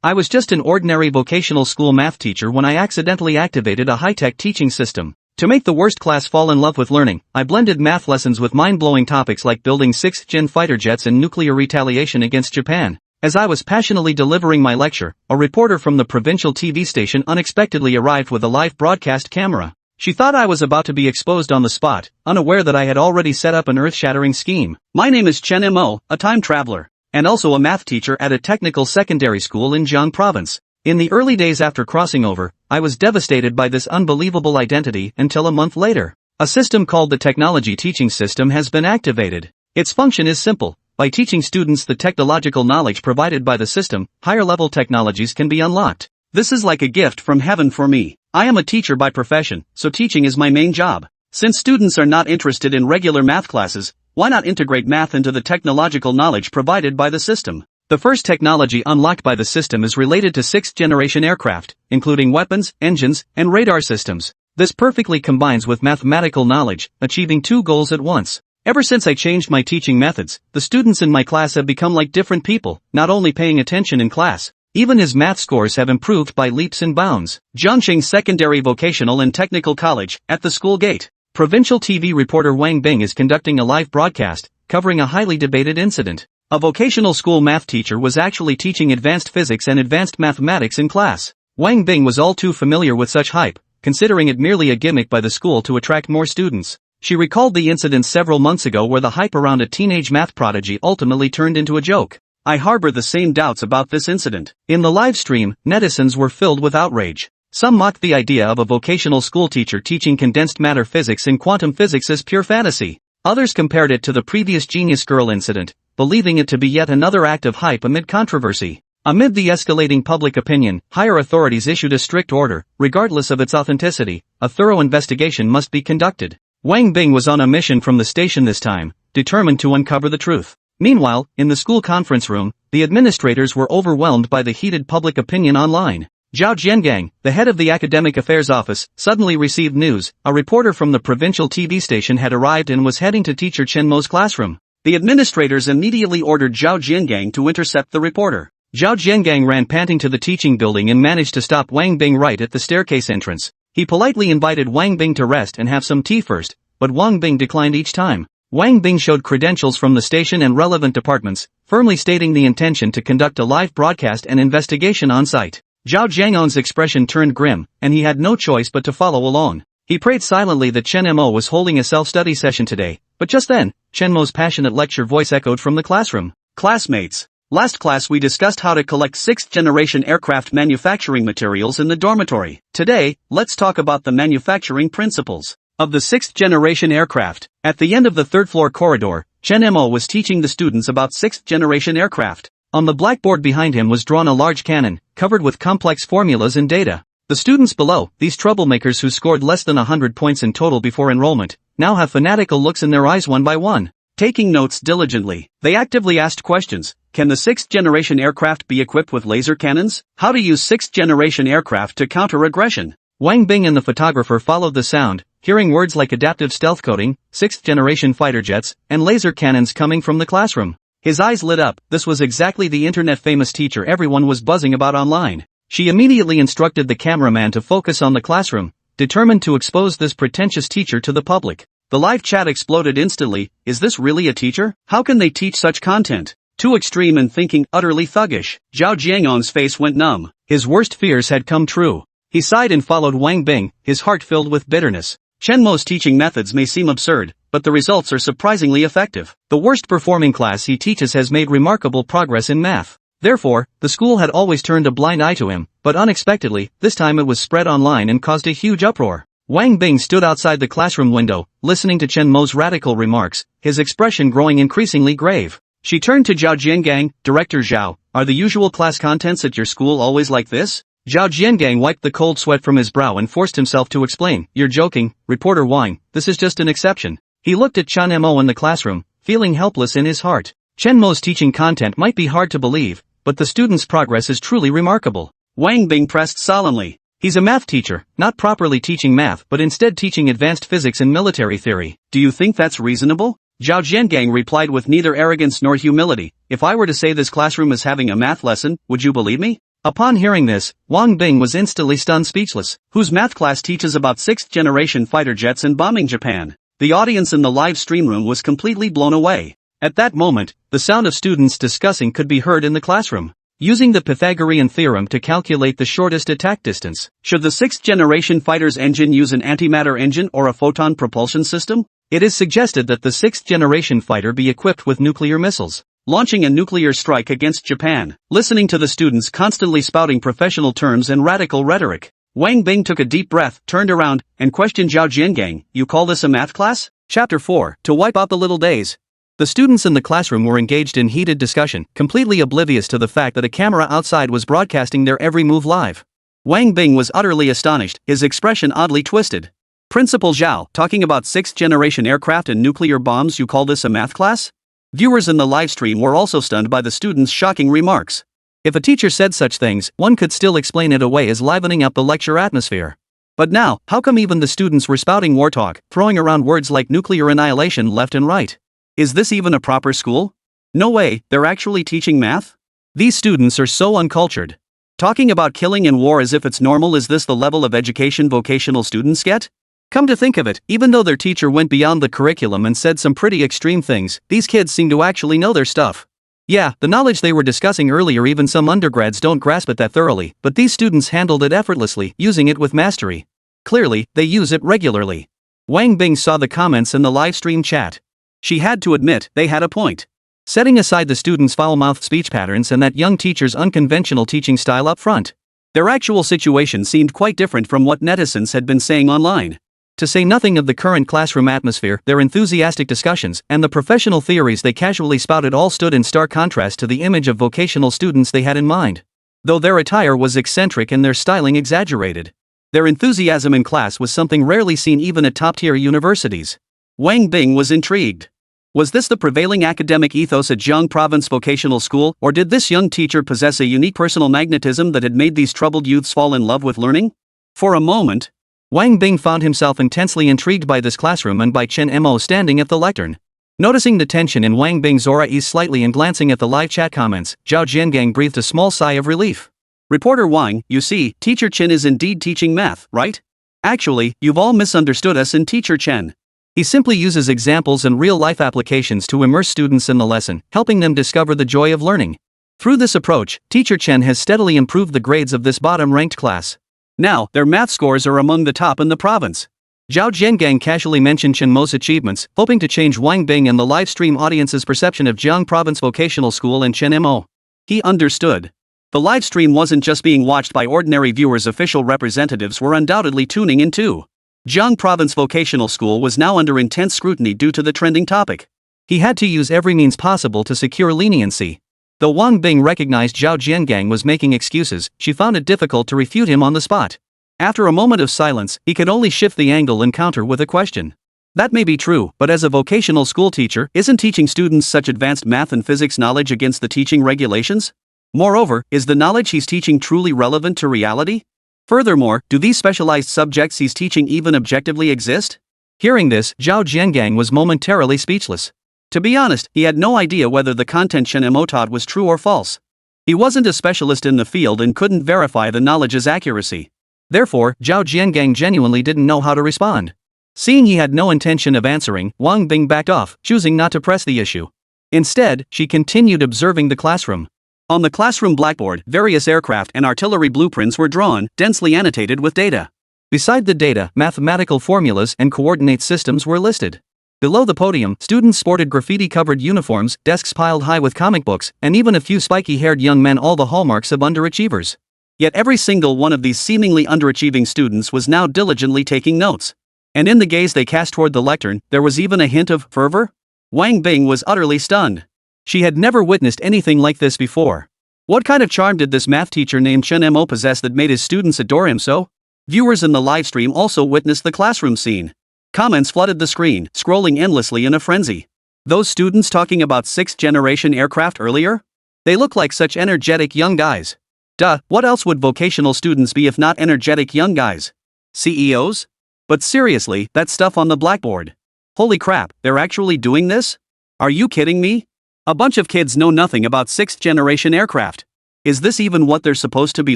I was just an ordinary vocational school math teacher when I accidentally activated a high-tech teaching system. To make the worst class fall in love with learning, I blended math lessons with mind-blowing topics like building 6th-gen fighter jets and nuclear retaliation against Japan. As I was passionately delivering my lecture, a reporter from the provincial TV station unexpectedly arrived with a live broadcast camera. She thought I was about to be exposed on the spot, unaware that I had already set up an earth-shattering scheme. My name is Chen Mo, a time traveler, and also a math teacher at a technical secondary school in Jiang province. In the early days after crossing over, I was devastated by this unbelievable identity until a month later. A system called the Technology Teaching System has been activated. Its function is simple. By teaching students the technological knowledge provided by the system, higher-level technologies can be unlocked. This is like a gift from heaven for me. I am a teacher by profession, so teaching is my main job. Since students are not interested in regular math classes, why not integrate math into the technological knowledge provided by the system? The first technology unlocked by the system is related to 6th-generation aircraft, including weapons, engines, and radar systems. This perfectly combines with mathematical knowledge, achieving two goals at once. Ever since I changed my teaching methods, the students in my class have become like different people, not only paying attention in class. Even his math scores have improved by leaps and bounds. Jiangxing Secondary Vocational and Technical College, at the school gate. Provincial TV reporter Wang Bing is conducting a live broadcast, covering a highly debated incident. A vocational school math teacher was actually teaching advanced physics and advanced mathematics in class. Wang Bing was all too familiar with such hype, considering it merely a gimmick by the school to attract more students. She recalled the incident several months ago where the hype around a teenage math prodigy ultimately turned into a joke. I harbor the same doubts about this incident. In the live stream, netizens were filled with outrage. Some mocked the idea of a vocational school teacher teaching condensed matter physics and quantum physics as pure fantasy. Others compared it to the previous Genius Girl incident, believing it to be yet another act of hype amid controversy. Amid the escalating public opinion, higher authorities issued a strict order: regardless of its authenticity, a thorough investigation must be conducted. Wang Bing was on a mission from the station this time, determined to uncover the truth. Meanwhile, in the school conference room, the administrators were overwhelmed by the heated public opinion online. Zhao Jiangang, the head of the Academic Affairs Office, suddenly received news. A reporter from the provincial TV station had arrived and was heading to teacher Chen Mo's classroom. The administrators immediately ordered Zhao Jiangang to intercept the reporter. Zhao Jiangang ran panting to the teaching building and managed to stop Wang Bing right at the staircase entrance. He politely invited Wang Bing to rest and have some tea first, but Wang Bing declined each time. Wang Bing showed credentials from the station and relevant departments, firmly stating the intention to conduct a live broadcast and investigation on site. Zhao Jiangong's expression turned grim, and he had no choice but to follow along. He prayed silently that Chen Mo was holding a self-study session today, but just then, Chen Mo's passionate lecture voice echoed from the classroom. Classmates, last class we discussed how to collect 6th-generation aircraft manufacturing materials in the dormitory. Today, let's talk about the manufacturing principles of the 6th-generation aircraft. At the end of the third-floor corridor, Chen Mo was teaching the students about 6th-generation aircraft. On the blackboard behind him was drawn a large cannon, covered with complex formulas and data. The students below, these troublemakers who scored less than 100 points in total before enrollment, now have fanatical looks in their eyes one by one. Taking notes diligently, they actively asked questions. Can the 6th-generation aircraft be equipped with laser cannons? How to use 6th-generation aircraft to counter aggression? Wang Bing and the photographer followed the sound, hearing words like adaptive stealth coating, 6th-generation fighter jets, and laser cannons coming from the classroom. His eyes lit up. This was exactly the internet-famous teacher everyone was buzzing about online. She immediately instructed the cameraman to focus on the classroom, determined to expose this pretentious teacher to the public. The live chat exploded instantly. Is this really a teacher? How can they teach such content? Too extreme and thinking utterly thuggish. Zhao Jiangong's face went numb. His worst fears had come true. He sighed and followed Wang Bing, his heart filled with bitterness. Chen Mo's teaching methods may seem absurd, but the results are surprisingly effective. The worst performing class he teaches has made remarkable progress in math. Therefore, the school had always turned a blind eye to him, but unexpectedly, this time it was spread online and caused a huge uproar. Wang Bing stood outside the classroom window, listening to Chen Mo's radical remarks, his expression growing increasingly grave. She turned to Zhao Jiangang. Director Zhao, are the usual class contents at your school always like this? Zhao Jiangang wiped the cold sweat from his brow and forced himself to explain. You're joking, Reporter Wang, this is just an exception. He looked at Chen Mo in the classroom, feeling helpless in his heart. Chen Mo's teaching content might be hard to believe, but the student's progress is truly remarkable. Wang Bing pressed solemnly. He's a math teacher, not properly teaching math but instead teaching advanced physics and military theory. Do you think that's reasonable? Zhao Jiangang replied with neither arrogance nor humility. If I were to say this classroom is having a math lesson, would you believe me? Upon hearing this, Wang Bing was instantly stunned speechless. Whose math class teaches about 6th-generation fighter jets and bombing Japan? The audience in the live stream room was completely blown away. At that moment, the sound of students discussing could be heard in the classroom. Using the Pythagorean theorem to calculate the shortest attack distance, should the 6th-generation fighter's engine use an antimatter engine or a photon propulsion system? It is suggested that the 6th-generation fighter be equipped with nuclear missiles, launching a nuclear strike against Japan. Listening to the students constantly spouting professional terms and radical rhetoric, Wang Bing took a deep breath, turned around, and questioned Zhao Jiangang, "You call this a math class?" Chapter 4, To Wipe Out the Little Days. The students in the classroom were engaged in heated discussion, completely oblivious to the fact that a camera outside was broadcasting their every move live. Wang Bing was utterly astonished, his expression oddly twisted. "Principal Zhao, talking about 6th-generation aircraft and nuclear bombs, you call this a math class?" Viewers in the livestream were also stunned by the students' shocking remarks. If a teacher said such things, one could still explain it away as livening up the lecture atmosphere. But now, how come even the students were spouting war talk, throwing around words like nuclear annihilation left and right? Is this even a proper school? No way, they're actually teaching math? These students are so uncultured. Talking about killing and war as if it's normal, is this the level of education vocational students get? Come to think of it, even though their teacher went beyond the curriculum and said some pretty extreme things, these kids seem to actually know their stuff. Yeah, the knowledge they were discussing earlier, even some undergrads don't grasp it that thoroughly, but these students handled it effortlessly, using it with mastery. Clearly, they use it regularly. Wang Bing saw the comments in the live stream chat. She had to admit, they had a point. Setting aside the students' foul-mouthed speech patterns and that young teacher's unconventional teaching style up front, their actual situation seemed quite different from what netizens had been saying online. To say nothing of the current classroom atmosphere, their enthusiastic discussions, and the professional theories they casually spouted all stood in stark contrast to the image of vocational students they had in mind. Though their attire was eccentric and their styling exaggerated, their enthusiasm in class was something rarely seen even at top-tier universities. Wang Bing was intrigued. Was this the prevailing academic ethos at Jiang Province Vocational School, or did this young teacher possess a unique personal magnetism that had made these troubled youths fall in love with learning? For a moment, Wang Bing found himself intensely intrigued by this classroom and by Chen Mo standing at the lectern. Noticing the tension in Wang Bing's aura eased slightly and glancing at the live chat comments, Zhao Jiangang breathed a small sigh of relief. "Reporter Wang, you see, Teacher Chen is indeed teaching math, right? Actually, you've all misunderstood us in Teacher Chen. He simply uses examples and real-life applications to immerse students in the lesson, helping them discover the joy of learning. Through this approach, Teacher Chen has steadily improved the grades of this bottom-ranked class. Now, their math scores are among the top in the province." Zhao Jiangang casually mentioned Chen Mo's achievements, hoping to change Wang Bing and the live-stream audience's perception of Jiang Province Vocational School and Chen Mo. He understood. The live stream wasn't just being watched by ordinary viewers, official representatives were undoubtedly tuning in too. Jiang Province Vocational School was now under intense scrutiny due to the trending topic. He had to use every means possible to secure leniency. Though Wang Bing recognized Zhao Jiangang was making excuses, she found it difficult to refute him on the spot. After a moment of silence, he could only shift the angle and counter with a question. "That may be true, but as a vocational school teacher, isn't teaching students such advanced math and physics knowledge against the teaching regulations? Moreover, is the knowledge he's teaching truly relevant to reality? Furthermore, do these specialized subjects he's teaching even objectively exist?" Hearing this, Zhao Jiangang was momentarily speechless. To be honest, he had no idea whether the content Chen Mo taught was true or false. He wasn't a specialist in the field and couldn't verify the knowledge's accuracy. Therefore, Zhao Jiangang genuinely didn't know how to respond. Seeing he had no intention of answering, Wang Bing backed off, choosing not to press the issue. Instead, she continued observing the classroom. On the classroom blackboard, various aircraft and artillery blueprints were drawn, densely annotated with data. Beside the data, mathematical formulas and coordinate systems were listed. Below the podium, students sported graffiti-covered uniforms, desks piled high with comic books, and even a few spiky-haired young men, all the hallmarks of underachievers. Yet every single one of these seemingly underachieving students was now diligently taking notes. And in the gaze they cast toward the lectern, there was even a hint of fervor? Wang Bing was utterly stunned. She had never witnessed anything like this before. What kind of charm did this math teacher named Chen Mo possess that made his students adore him so? Viewers in the livestream also witnessed the classroom scene. Comments flooded the screen, scrolling endlessly in a frenzy. Those students talking about 6th-generation aircraft earlier? They look like such energetic young guys. Duh, what else would vocational students be if not energetic young guys? CEOs? But seriously, that stuff on the blackboard. Holy crap, they're actually doing this? Are you kidding me? A bunch of kids know nothing about 6th-generation aircraft. Is this even what they're supposed to be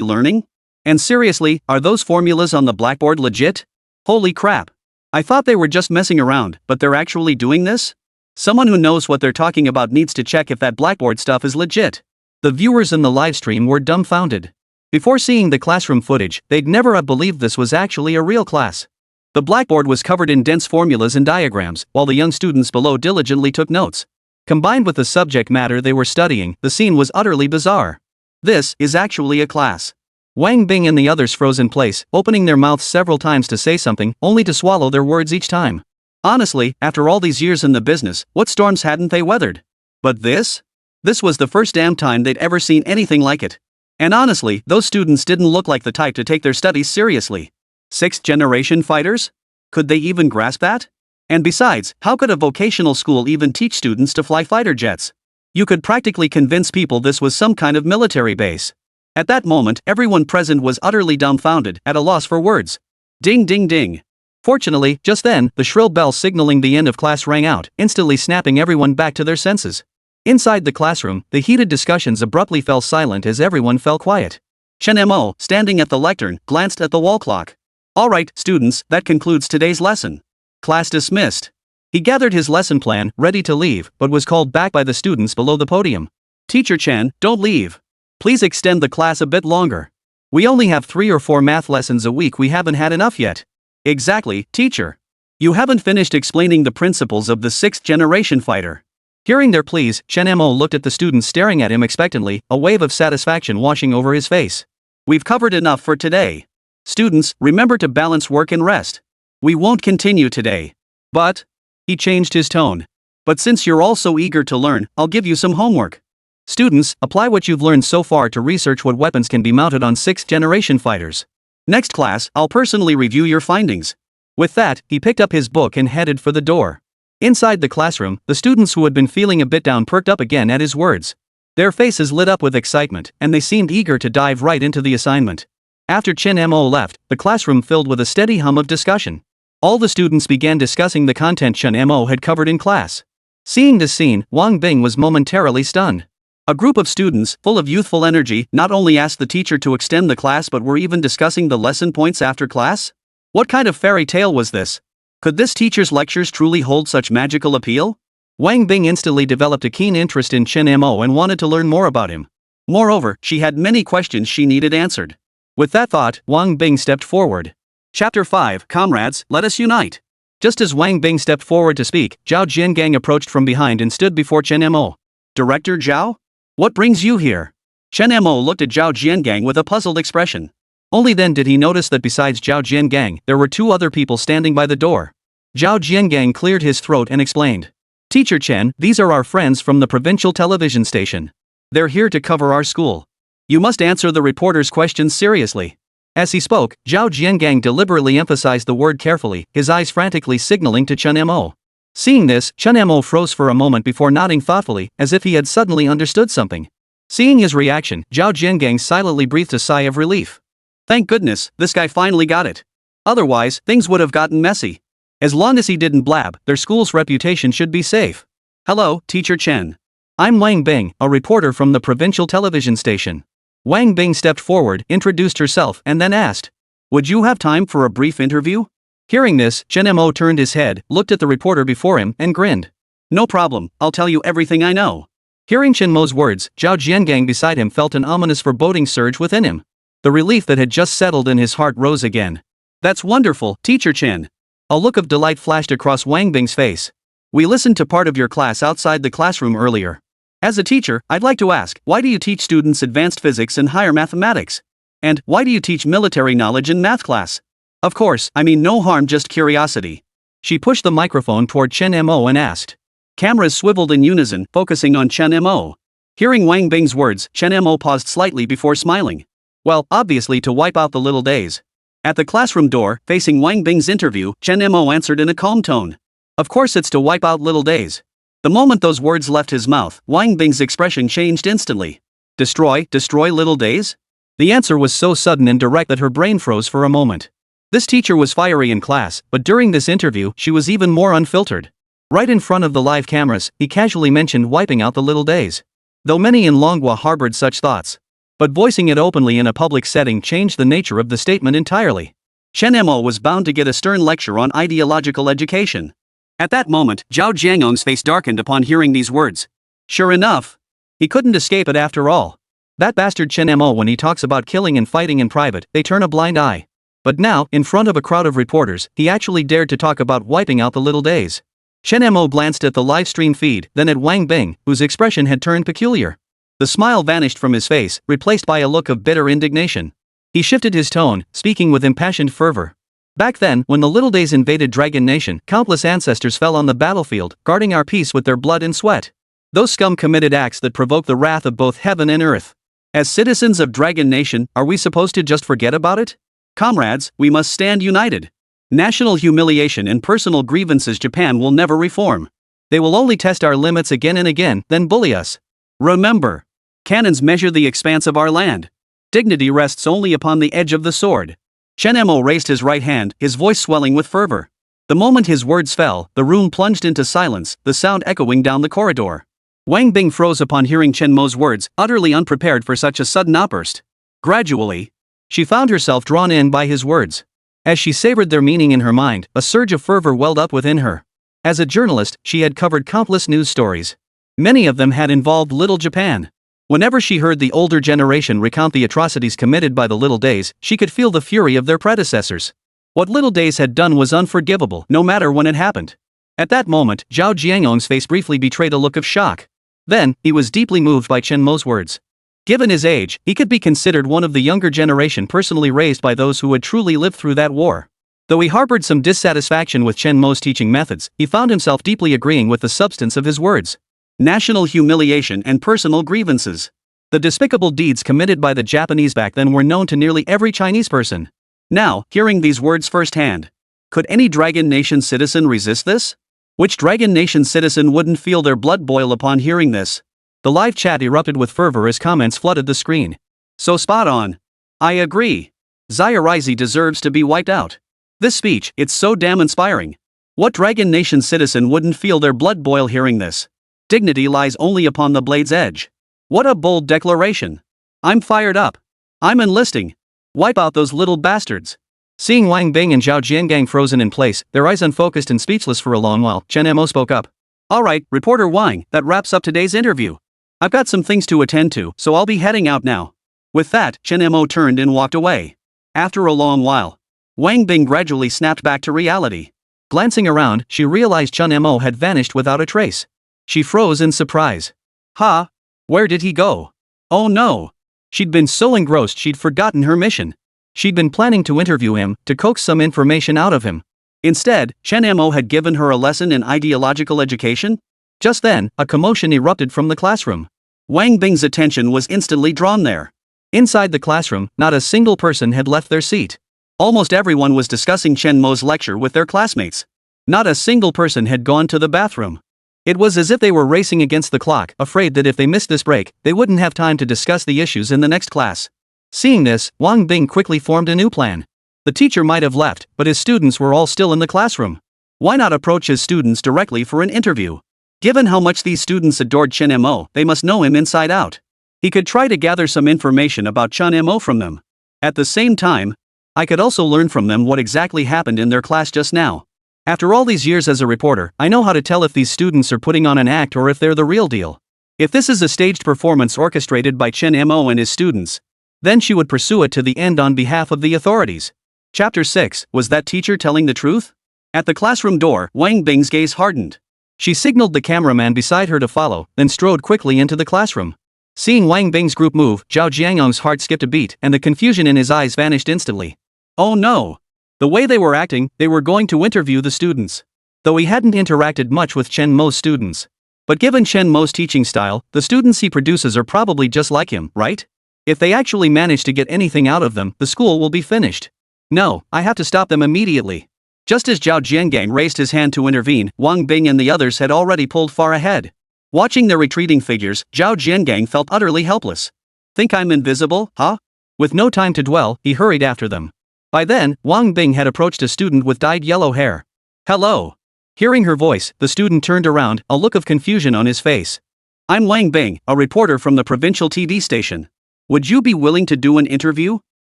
learning? And seriously, are those formulas on the blackboard legit? Holy crap. I thought they were just messing around, but they're actually doing this? Someone who knows what they're talking about needs to check if that blackboard stuff is legit. The viewers in the livestream were dumbfounded. Before seeing the classroom footage, they'd never have believed this was actually a real class. The blackboard was covered in dense formulas and diagrams, while the young students below diligently took notes. Combined with the subject matter they were studying, the scene was utterly bizarre. This is actually a class. Wang Bing and the others froze in place, opening their mouths several times to say something, only to swallow their words each time. Honestly, after all these years in the business, what storms hadn't they weathered? But this? This was the first damn time they'd ever seen anything like it. And honestly, those students didn't look like the type to take their studies seriously. Sixth-generation fighters? Could they even grasp that? And besides, how could a vocational school even teach students to fly fighter jets? You could practically convince people this was some kind of military base. At that moment, everyone present was utterly dumbfounded, at a loss for words. Ding ding ding. Fortunately, just then, the shrill bell signaling the end of class rang out, instantly snapping everyone back to their senses. Inside the classroom, the heated discussions abruptly fell silent as everyone fell quiet. Chen Mo, standing at the lectern, glanced at the wall clock. Alright, students, that concludes today's lesson. Class dismissed. He gathered his lesson plan, ready to leave, but was called back by the students below the podium. Teacher Chen, don't leave. Please extend the class a bit longer. We only have 3 or 4 math lessons a week, we haven't had enough yet. Exactly, teacher. You haven't finished explaining the principles of the 6th-generation fighter. Hearing their pleas, Chen Mo looked at the students staring at him expectantly, a wave of satisfaction washing over his face. We've covered enough for today. Students, remember to balance work and rest. We won't continue today. But, he changed his tone. But since you're all so eager to learn, I'll give you some homework. Students, apply what you've learned so far to research what weapons can be mounted on 6th-generation fighters. Next class, I'll personally review your findings. With that, he picked up his book and headed for the door. Inside the classroom, the students who had been feeling a bit down perked up again at his words. Their faces lit up with excitement, and they seemed eager to dive right into the assignment. After Chen Mo left, the classroom filled with a steady hum of discussion. All the students began discussing the content Chen Mo had covered in class. Seeing this scene, Wang Bing was momentarily stunned. A group of students, full of youthful energy, not only asked the teacher to extend the class but were even discussing the lesson points after class? What kind of fairy tale was this? Could this teacher's lectures truly hold such magical appeal? Wang Bing instantly developed a keen interest in Chen Mo and wanted to learn more about him. Moreover, she had many questions she needed answered. With that thought, Wang Bing stepped forward. Chapter 5, Comrades, let us unite. Just as Wang Bing stepped forward to speak, Zhao Jiangang approached from behind and stood before Chen Mo. Director Zhao? What brings you here? Chen Mo looked at Zhao Jiangang with a puzzled expression. Only then did he notice that besides Zhao Jiangang, there were 2 other people standing by the door. Zhao Jiangang cleared his throat and explained. Teacher Chen, these are our friends from the provincial television station. They're here to cover our school. You must answer the reporter's questions seriously. As he spoke, Zhao Jiangang deliberately emphasized the word carefully, his eyes frantically signaling to Chen Mo. Seeing this, Chen Mo froze for a moment before nodding thoughtfully, as if he had suddenly understood something. Seeing his reaction, Zhao Jiangang silently breathed a sigh of relief. Thank goodness, this guy finally got it. Otherwise, things would have gotten messy. As long as he didn't blab, their school's reputation should be safe. Hello, Teacher Chen. I'm Wang Bing, a reporter from the provincial television station. Wang Bing stepped forward, introduced herself, and then asked, would you have time for a brief interview? Hearing this, Chen Mo turned his head, looked at the reporter before him, and grinned. No problem, I'll tell you everything I know. Hearing Chen Mo's words, Zhao Jiangang beside him felt an ominous foreboding surge within him. The relief that had just settled in his heart rose again. That's wonderful, Teacher Chen. A look of delight flashed across Wang Bing's face. We listened to part of your class outside the classroom earlier. As a teacher, I'd like to ask, why do you teach students advanced physics and higher mathematics? And why do you teach military knowledge in math class? Of course, I mean no harm, just curiosity. She pushed the microphone toward Chen Mo and asked. Cameras swiveled in unison, focusing on Chen Mo. Hearing Wang Bing's words, Chen Mo paused slightly before smiling. Well, obviously to wipe out the little days. At the classroom door, facing Wang Bing's interview, Chen Mo answered in a calm tone. Of course it's to wipe out little days. The moment those words left his mouth, Wang Bing's expression changed instantly. Destroy little days? The answer was so sudden and direct that her brain froze for a moment. This teacher was fiery in class, but during this interview, she was even more unfiltered. Right in front of the live cameras, he casually mentioned wiping out the little days. Though many in Longguo harbored such thoughts. But voicing it openly in a public setting changed the nature of the statement entirely. Chen Mo was bound to get a stern lecture on ideological education. At that moment, Zhao Jiangong's face darkened upon hearing these words. Sure enough, he couldn't escape it after all. That bastard Chen Mo, when he talks about killing and fighting in private, they turn a blind eye. But now, in front of a crowd of reporters, he actually dared to talk about wiping out the little days. Chen Mo glanced at the live stream feed, then at Wang Bing, whose expression had turned peculiar. The smile vanished from his face, replaced by a look of bitter indignation. He shifted his tone, speaking with impassioned fervor. Back then, when the little days invaded Dragon Nation, countless ancestors fell on the battlefield, guarding our peace with their blood and sweat. Those scum committed acts that provoked the wrath of both heaven and earth. As citizens of Dragon Nation, are we supposed to just forget about it? Comrades, we must stand united. National humiliation and personal grievances Japan will never reform. They will only test our limits again and again, then bully us. Remember, cannons measure the expanse of our land. Dignity rests only upon the edge of the sword. Chen Mo raised his right hand, his voice swelling with fervor. The moment his words fell, the room plunged into silence, the sound echoing down the corridor. Wang Bing froze upon hearing Chen Mo's words, utterly unprepared for such a sudden outburst. Gradually, she found herself drawn in by his words. As she savored their meaning in her mind, a surge of fervor welled up within her. As a journalist, she had covered countless news stories. Many of them had involved Little Japan. Whenever she heard the older generation recount the atrocities committed by the Little Days, she could feel the fury of their predecessors. What Little Days had done was unforgivable, no matter when it happened. At that moment, Zhao Jiangong's face briefly betrayed a look of shock. Then, he was deeply moved by Chen Mo's words. Given his age, he could be considered one of the younger generation personally raised by those who had truly lived through that war. Though he harbored some dissatisfaction with Chen Mo's teaching methods, he found himself deeply agreeing with the substance of his words. National humiliation and personal grievances. The despicable deeds committed by the Japanese back then were known to nearly every Chinese person. Now, hearing these words firsthand, could any Dragon Nation citizen resist this? Which Dragon Nation citizen wouldn't feel their blood boil upon hearing this? The live chat erupted with fervor as comments flooded the screen. So spot on. I agree. Zayarizi deserves to be wiped out. This speech, it's so damn inspiring. What Dragon Nation citizen wouldn't feel their blood boil hearing this? Dignity lies only upon the blade's edge. What a bold declaration. I'm fired up. I'm enlisting. Wipe out those little bastards. Seeing Wang Bing and Zhao Jiangang frozen in place, their eyes unfocused and speechless for a long while, Chen Mo spoke up. Alright, reporter Wang, that wraps up today's interview. I've got some things to attend to, so I'll be heading out now. With that, Chen Mo turned and walked away. After a long while, Wang Bing gradually snapped back to reality. Glancing around, she realized Chen Mo had vanished without a trace. She froze in surprise. Huh? Where did he go? Oh no! She'd been so engrossed she'd forgotten her mission. She'd been planning to interview him, to coax some information out of him. Instead, Chen Mo had given her a lesson in ideological education? Just then, a commotion erupted from the classroom. Wang Bing's attention was instantly drawn there. Inside the classroom, not a single person had left their seat. Almost everyone was discussing Chen Mo's lecture with their classmates. Not a single person had gone to the bathroom. It was as if they were racing against the clock, afraid that if they missed this break, they wouldn't have time to discuss the issues in the next class. Seeing this, Wang Bing quickly formed a new plan. The teacher might have left, but his students were all still in the classroom. Why not approach his students directly for an interview? Given how much these students adored Chen Mo, they must know him inside out. He could try to gather some information about Chen Mo from them. At the same time, I could also learn from them what exactly happened in their class just now. After all these years as a reporter, I know how to tell if these students are putting on an act or if they're the real deal. If this is a staged performance orchestrated by Chen Mo and his students, then she would pursue it to the end on behalf of the authorities. Chapter 6, was that teacher telling the truth? At the classroom door, Wang Bing's gaze hardened. She signaled the cameraman beside her to follow, then strode quickly into the classroom. Seeing Wang Bing's group move, Zhao Jiangong's heart skipped a beat and the confusion in his eyes vanished instantly. Oh no! The way they were acting, they were going to interview the students. Though he hadn't interacted much with Chen Mo's students. But given Chen Mo's teaching style, the students he produces are probably just like him, right? If they actually manage to get anything out of them, the school will be finished. No, I have to stop them immediately. Just as Zhao Jiangang raised his hand to intervene, Wang Bing and the others had already pulled far ahead. Watching their retreating figures, Zhao Jiangang felt utterly helpless. Think I'm invisible, huh? With no time to dwell, he hurried after them. By then, Wang Bing had approached a student with dyed yellow hair. Hello. Hearing her voice, the student turned around, a look of confusion on his face. I'm Wang Bing, a reporter from the provincial TV station. Would you be willing to do an interview?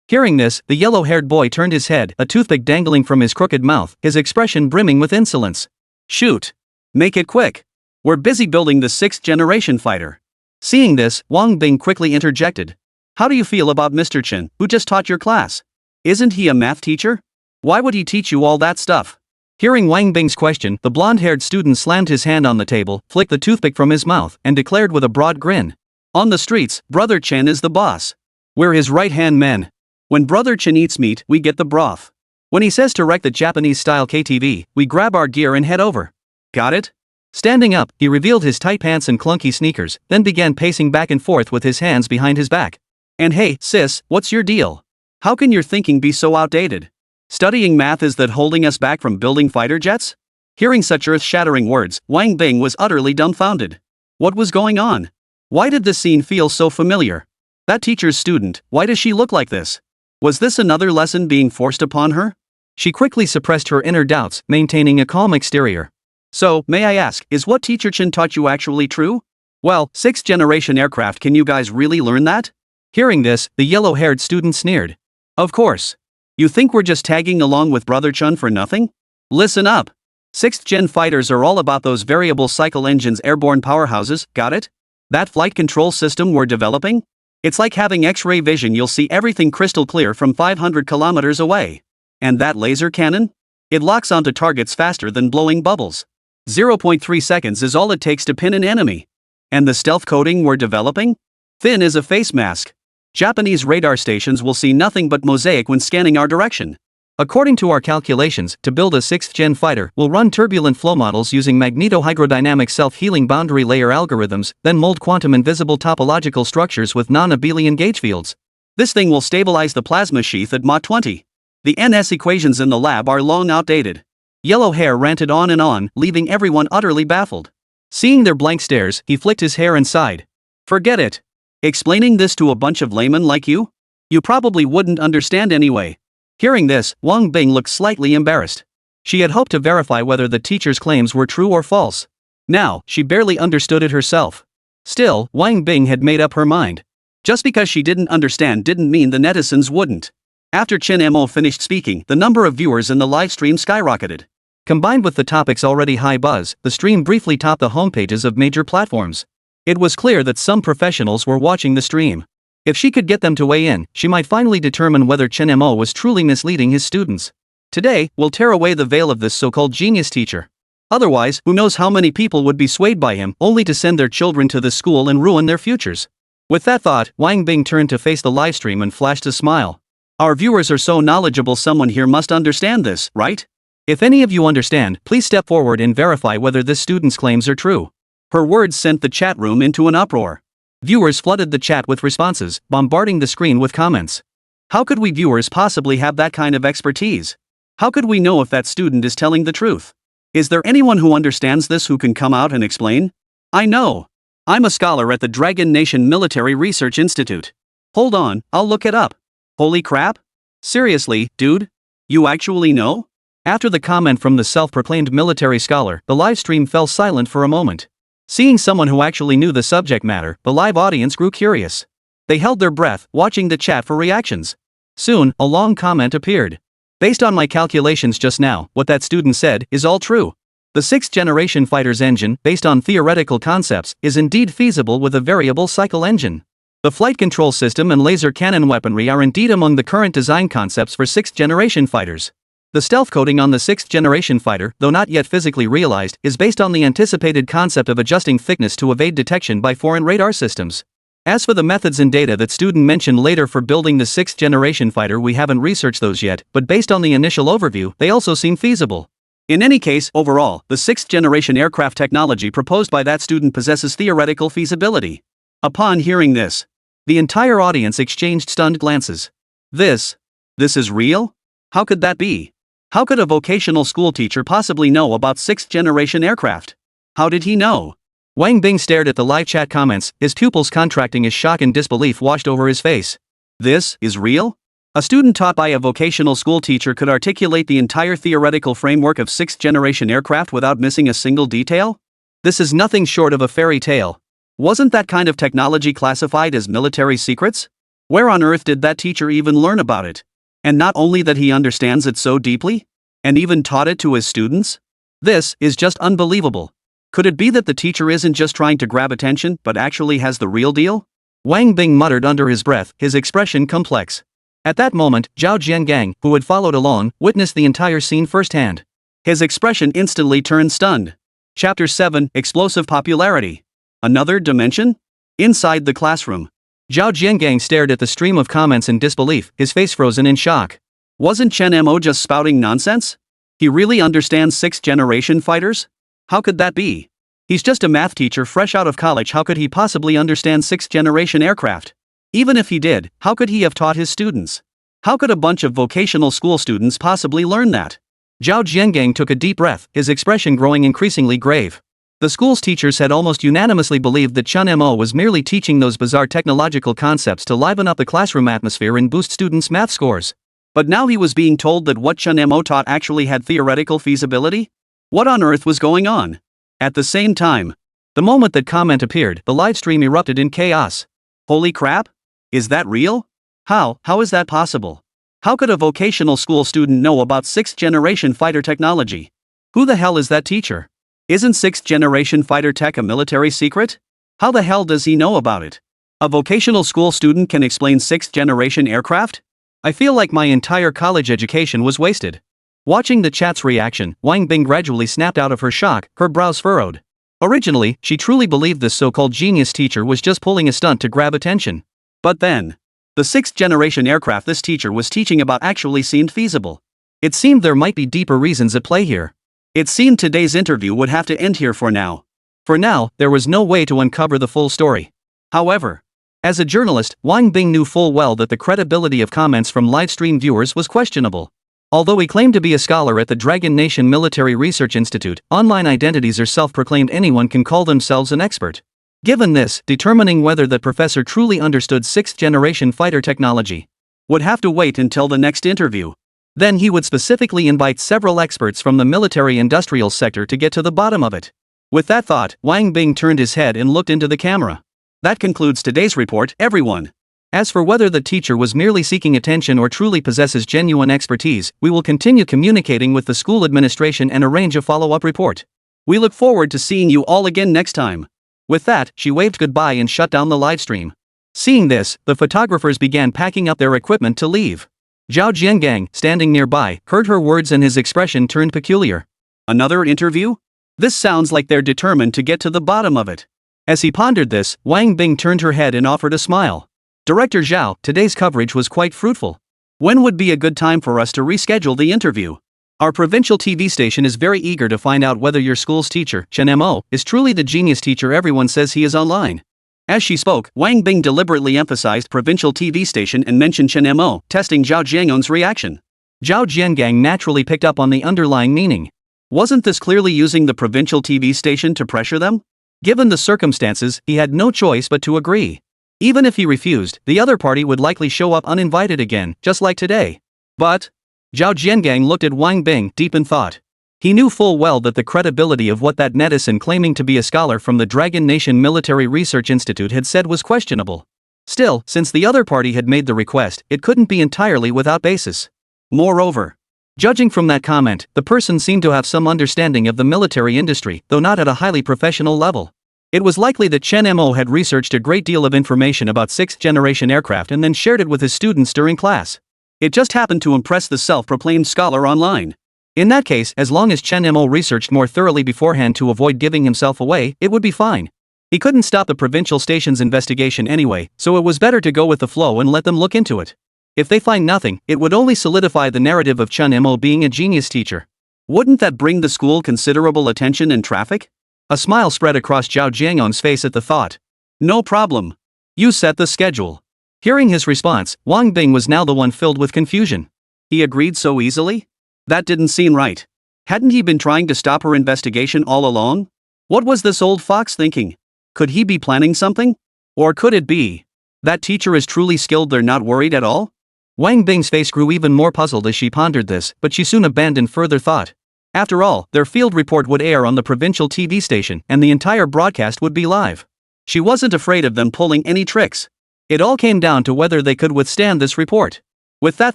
Hearing this, the yellow-haired boy turned his head, a toothpick dangling from his crooked mouth, his expression brimming with insolence. Shoot. Make it quick. We're busy building the 6th-generation fighter. Seeing this, Wang Bing quickly interjected. How do you feel about Mr. Chen, who just taught your class? Isn't he a math teacher? Why would he teach you all that stuff? Hearing Wang Bing's question, the blonde-haired student slammed his hand on the table, flicked the toothpick from his mouth, and declared with a broad grin. On the streets, Brother Chen is the boss. We're his right-hand men. When Brother Chen eats meat, we get the broth. When he says to wreck the Japanese-style KTV, we grab our gear and head over. Got it? Standing up, he revealed his tight pants and clunky sneakers, then began pacing back and forth with his hands behind his back. And hey, sis, what's your deal? How can your thinking be so outdated? Studying math is that holding us back from building fighter jets? Hearing such earth-shattering words, Wang Bing was utterly dumbfounded. What was going on? Why did this scene feel so familiar? That teacher's student, why does she look like this? Was this another lesson being forced upon her? She quickly suppressed her inner doubts, maintaining a calm exterior. So, may I ask, is what Teacher Chen taught you actually true? Well, 6th-generation aircraft, can you guys really learn that? Hearing this, the yellow-haired student sneered. Of course. You think we're just tagging along with Brother Chen for nothing? Listen up. 6th-gen fighters are all about those variable cycle engines, airborne powerhouses, got it? That flight control system we're developing? It's like having X-ray vision, you'll see everything crystal clear from 500 kilometers away. And that laser cannon? It locks onto targets faster than blowing bubbles. 0.3 seconds is all it takes to pin an enemy. And the stealth coating we're developing? Thin as a face mask. Japanese radar stations will see nothing but mosaic when scanning our direction. According to our calculations, to build a 6th-gen fighter, we'll run turbulent flow models using magnetohydrodynamic self-healing boundary layer algorithms, then mold quantum invisible topological structures with non-abelian gauge fields. This thing will stabilize the plasma sheath at Mach 20. The NS equations in the lab are long outdated. Yellow Hair ranted on and on, leaving everyone utterly baffled. Seeing their blank stares, he flicked his hair and sighed. Forget it. Explaining this to a bunch of laymen like you? You probably wouldn't understand anyway. Hearing this, Wang Bing looked slightly embarrassed. She had hoped to verify whether the teacher's claims were true or false. Now, she barely understood it herself. Still, Wang Bing had made up her mind. Just because she didn't understand didn't mean the netizens wouldn't. After Chen Mo finished speaking, the number of viewers in the live stream skyrocketed. Combined with the topic's already high buzz, the stream briefly topped the homepages of major platforms. It was clear that some professionals were watching the stream. If she could get them to weigh in, she might finally determine whether Chen Mo was truly misleading his students. Today, we'll tear away the veil of this so-called genius teacher. Otherwise, who knows how many people would be swayed by him, only to send their children to this school and ruin their futures. With that thought, Wang Bing turned to face the livestream and flashed a smile. Our viewers are so knowledgeable, someone here must understand this, right? If any of you understand, please step forward and verify whether this student's claims are true. Her words sent the chat room into an uproar. Viewers flooded the chat with responses, bombarding the screen with comments. How could we viewers possibly have that kind of expertise? How could we know if that student is telling the truth? Is there anyone who understands this who can come out and explain? I know. I'm a scholar at the Dragon Nation Military Research Institute. Hold on, I'll look it up. Holy crap? Seriously, dude? You actually know? After the comment from the self-proclaimed military scholar, the live stream fell silent for a moment. Seeing someone who actually knew the subject matter, the live audience grew curious. They held their breath, watching the chat for reactions. Soon, a long comment appeared. Based on my calculations just now, what that student said is all true. The 6th-generation fighter's engine, based on theoretical concepts, is indeed feasible with a variable cycle engine. The flight control system and laser cannon weaponry are indeed among the current design concepts for 6th-generation fighters. The stealth coating on the 6th-generation fighter, though not yet physically realized, is based on the anticipated concept of adjusting thickness to evade detection by foreign radar systems. As for the methods and data that student mentioned later for building the 6th-generation fighter, we haven't researched those yet, but based on the initial overview, they also seem feasible. In any case, overall, the 6th-generation aircraft technology proposed by that student possesses theoretical feasibility. Upon hearing this, the entire audience exchanged stunned glances. This is real? How could that be? How could a vocational school teacher possibly know about 6th-generation aircraft? How did he know? Wang Bing stared at the live chat comments, his pupils contracting as shock and disbelief washed over his face. This is real? A student taught by a vocational school teacher could articulate the entire theoretical framework of 6th-generation aircraft without missing a single detail? This is nothing short of a fairy tale. Wasn't that kind of technology classified as military secrets? Where on earth did that teacher even learn about it? And not only that he understands it so deeply, and even taught it to his students? This is just unbelievable. Could it be that the teacher isn't just trying to grab attention but actually has the real deal? Wang Bing muttered under his breath, his expression complex. At that moment, Zhao Jiangang, who had followed along, witnessed the entire scene firsthand. His expression instantly turned stunned. Chapter 7: Explosive Popularity. Another dimension? Inside the classroom, Zhao Jiangang stared at the stream of comments in disbelief, his face frozen in shock. Wasn't Chen Mo just spouting nonsense? He really understands 6th-generation fighters? How could that be? He's just a math teacher fresh out of college. How could he possibly understand 6th-generation aircraft? Even if he did, how could he have taught his students? How could a bunch of vocational school students possibly learn that? Zhao Jiangang took a deep breath, his expression growing increasingly grave. The school's teachers had almost unanimously believed that Chen Mo was merely teaching those bizarre technological concepts to liven up the classroom atmosphere and boost students' math scores. But now he was being told that what Chen Mo taught actually had theoretical feasibility? What on earth was going on? At the same time, the moment that comment appeared, the live stream erupted in chaos. Holy crap? Is that real? How is that possible? How could a vocational school student know about 6th-generation fighter technology? Who the hell is that teacher? Isn't 6th-generation fighter tech a military secret? How the hell does he know about it? A vocational school student can explain 6th-generation aircraft? I feel like my entire college education was wasted. Watching the chat's reaction, Wang Bing gradually snapped out of her shock, her brows furrowed. Originally, she truly believed this so-called genius teacher was just pulling a stunt to grab attention. But then, the 6th-generation aircraft this teacher was teaching about actually seemed feasible. It seemed there might be deeper reasons at play here. It seemed today's interview would have to end here for now. For now, there was no way to uncover the full story. However, as a journalist, Wang Bing knew full well that the credibility of comments from livestream viewers was questionable. Although he claimed to be a scholar at the Dragon Nation Military Research Institute, online identities or self-proclaimed anyone can call themselves an expert. Given this, determining whether that professor truly understood 6th-generation fighter technology would have to wait until the next interview. Then he would specifically invite several experts from the military-industrial sector to get to the bottom of it. With that thought, Wang Bing turned his head and looked into the camera. That concludes today's report, everyone. As for whether the teacher was merely seeking attention or truly possesses genuine expertise, we will continue communicating with the school administration and arrange a follow-up report. We look forward to seeing you all again next time. With that, she waved goodbye and shut down the livestream. Seeing this, the photographers began packing up their equipment to leave. Zhao Jiangang, standing nearby, heard her words and his expression turned peculiar. Another interview? This sounds like they're determined to get to the bottom of it. As he pondered this, Wang Bing turned her head and offered a smile. Director Zhao, today's coverage was quite fruitful. When would be a good time for us to reschedule the interview? Our provincial TV station is very eager to find out whether your school's teacher, Chen Mo, is truly the genius teacher everyone says he is online. As she spoke, Wang Bing deliberately emphasized provincial TV station and mentioned Chen Mo, testing Zhao Jiangong's reaction. Zhao Jiangang naturally picked up on the underlying meaning. Wasn't this clearly using the provincial TV station to pressure them? Given the circumstances, he had no choice but to agree. Even if he refused, the other party would likely show up uninvited again, just like today. But Zhao Jiangang looked at Wang Bing, deep in thought. He knew full well that the credibility of what that netizen claiming to be a scholar from the Dragon Nation Military Research Institute had said was questionable. Still, since the other party had made the request, it couldn't be entirely without basis. Moreover, judging from that comment, the person seemed to have some understanding of the military industry, though not at a highly professional level. It was likely that Chen Mo had researched a great deal of information about 6th-generation aircraft and then shared it with his students during class. It just happened to impress the self-proclaimed scholar online. In that case, as long as Chen Mo researched more thoroughly beforehand to avoid giving himself away, it would be fine. He couldn't stop the provincial station's investigation anyway, so it was better to go with the flow and let them look into it. If they find nothing, it would only solidify the narrative of Chen Mo being a genius teacher. Wouldn't that bring the school considerable attention and traffic? A smile spread across Zhao Jiangong's face at the thought. No problem. You set the schedule. Hearing his response, Wang Bing was now the one filled with confusion. He agreed so easily? That didn't seem right. Hadn't he been trying to stop her investigation all along? What was this old fox thinking? Could he be planning something? Or could it be that teacher is truly skilled, they're not worried at all? Wang Bing's face grew even more puzzled as she pondered this, but she soon abandoned further thought. After all, their field report would air on the provincial TV station, and the entire broadcast would be live. She wasn't afraid of them pulling any tricks. It all came down to whether they could withstand this report. With that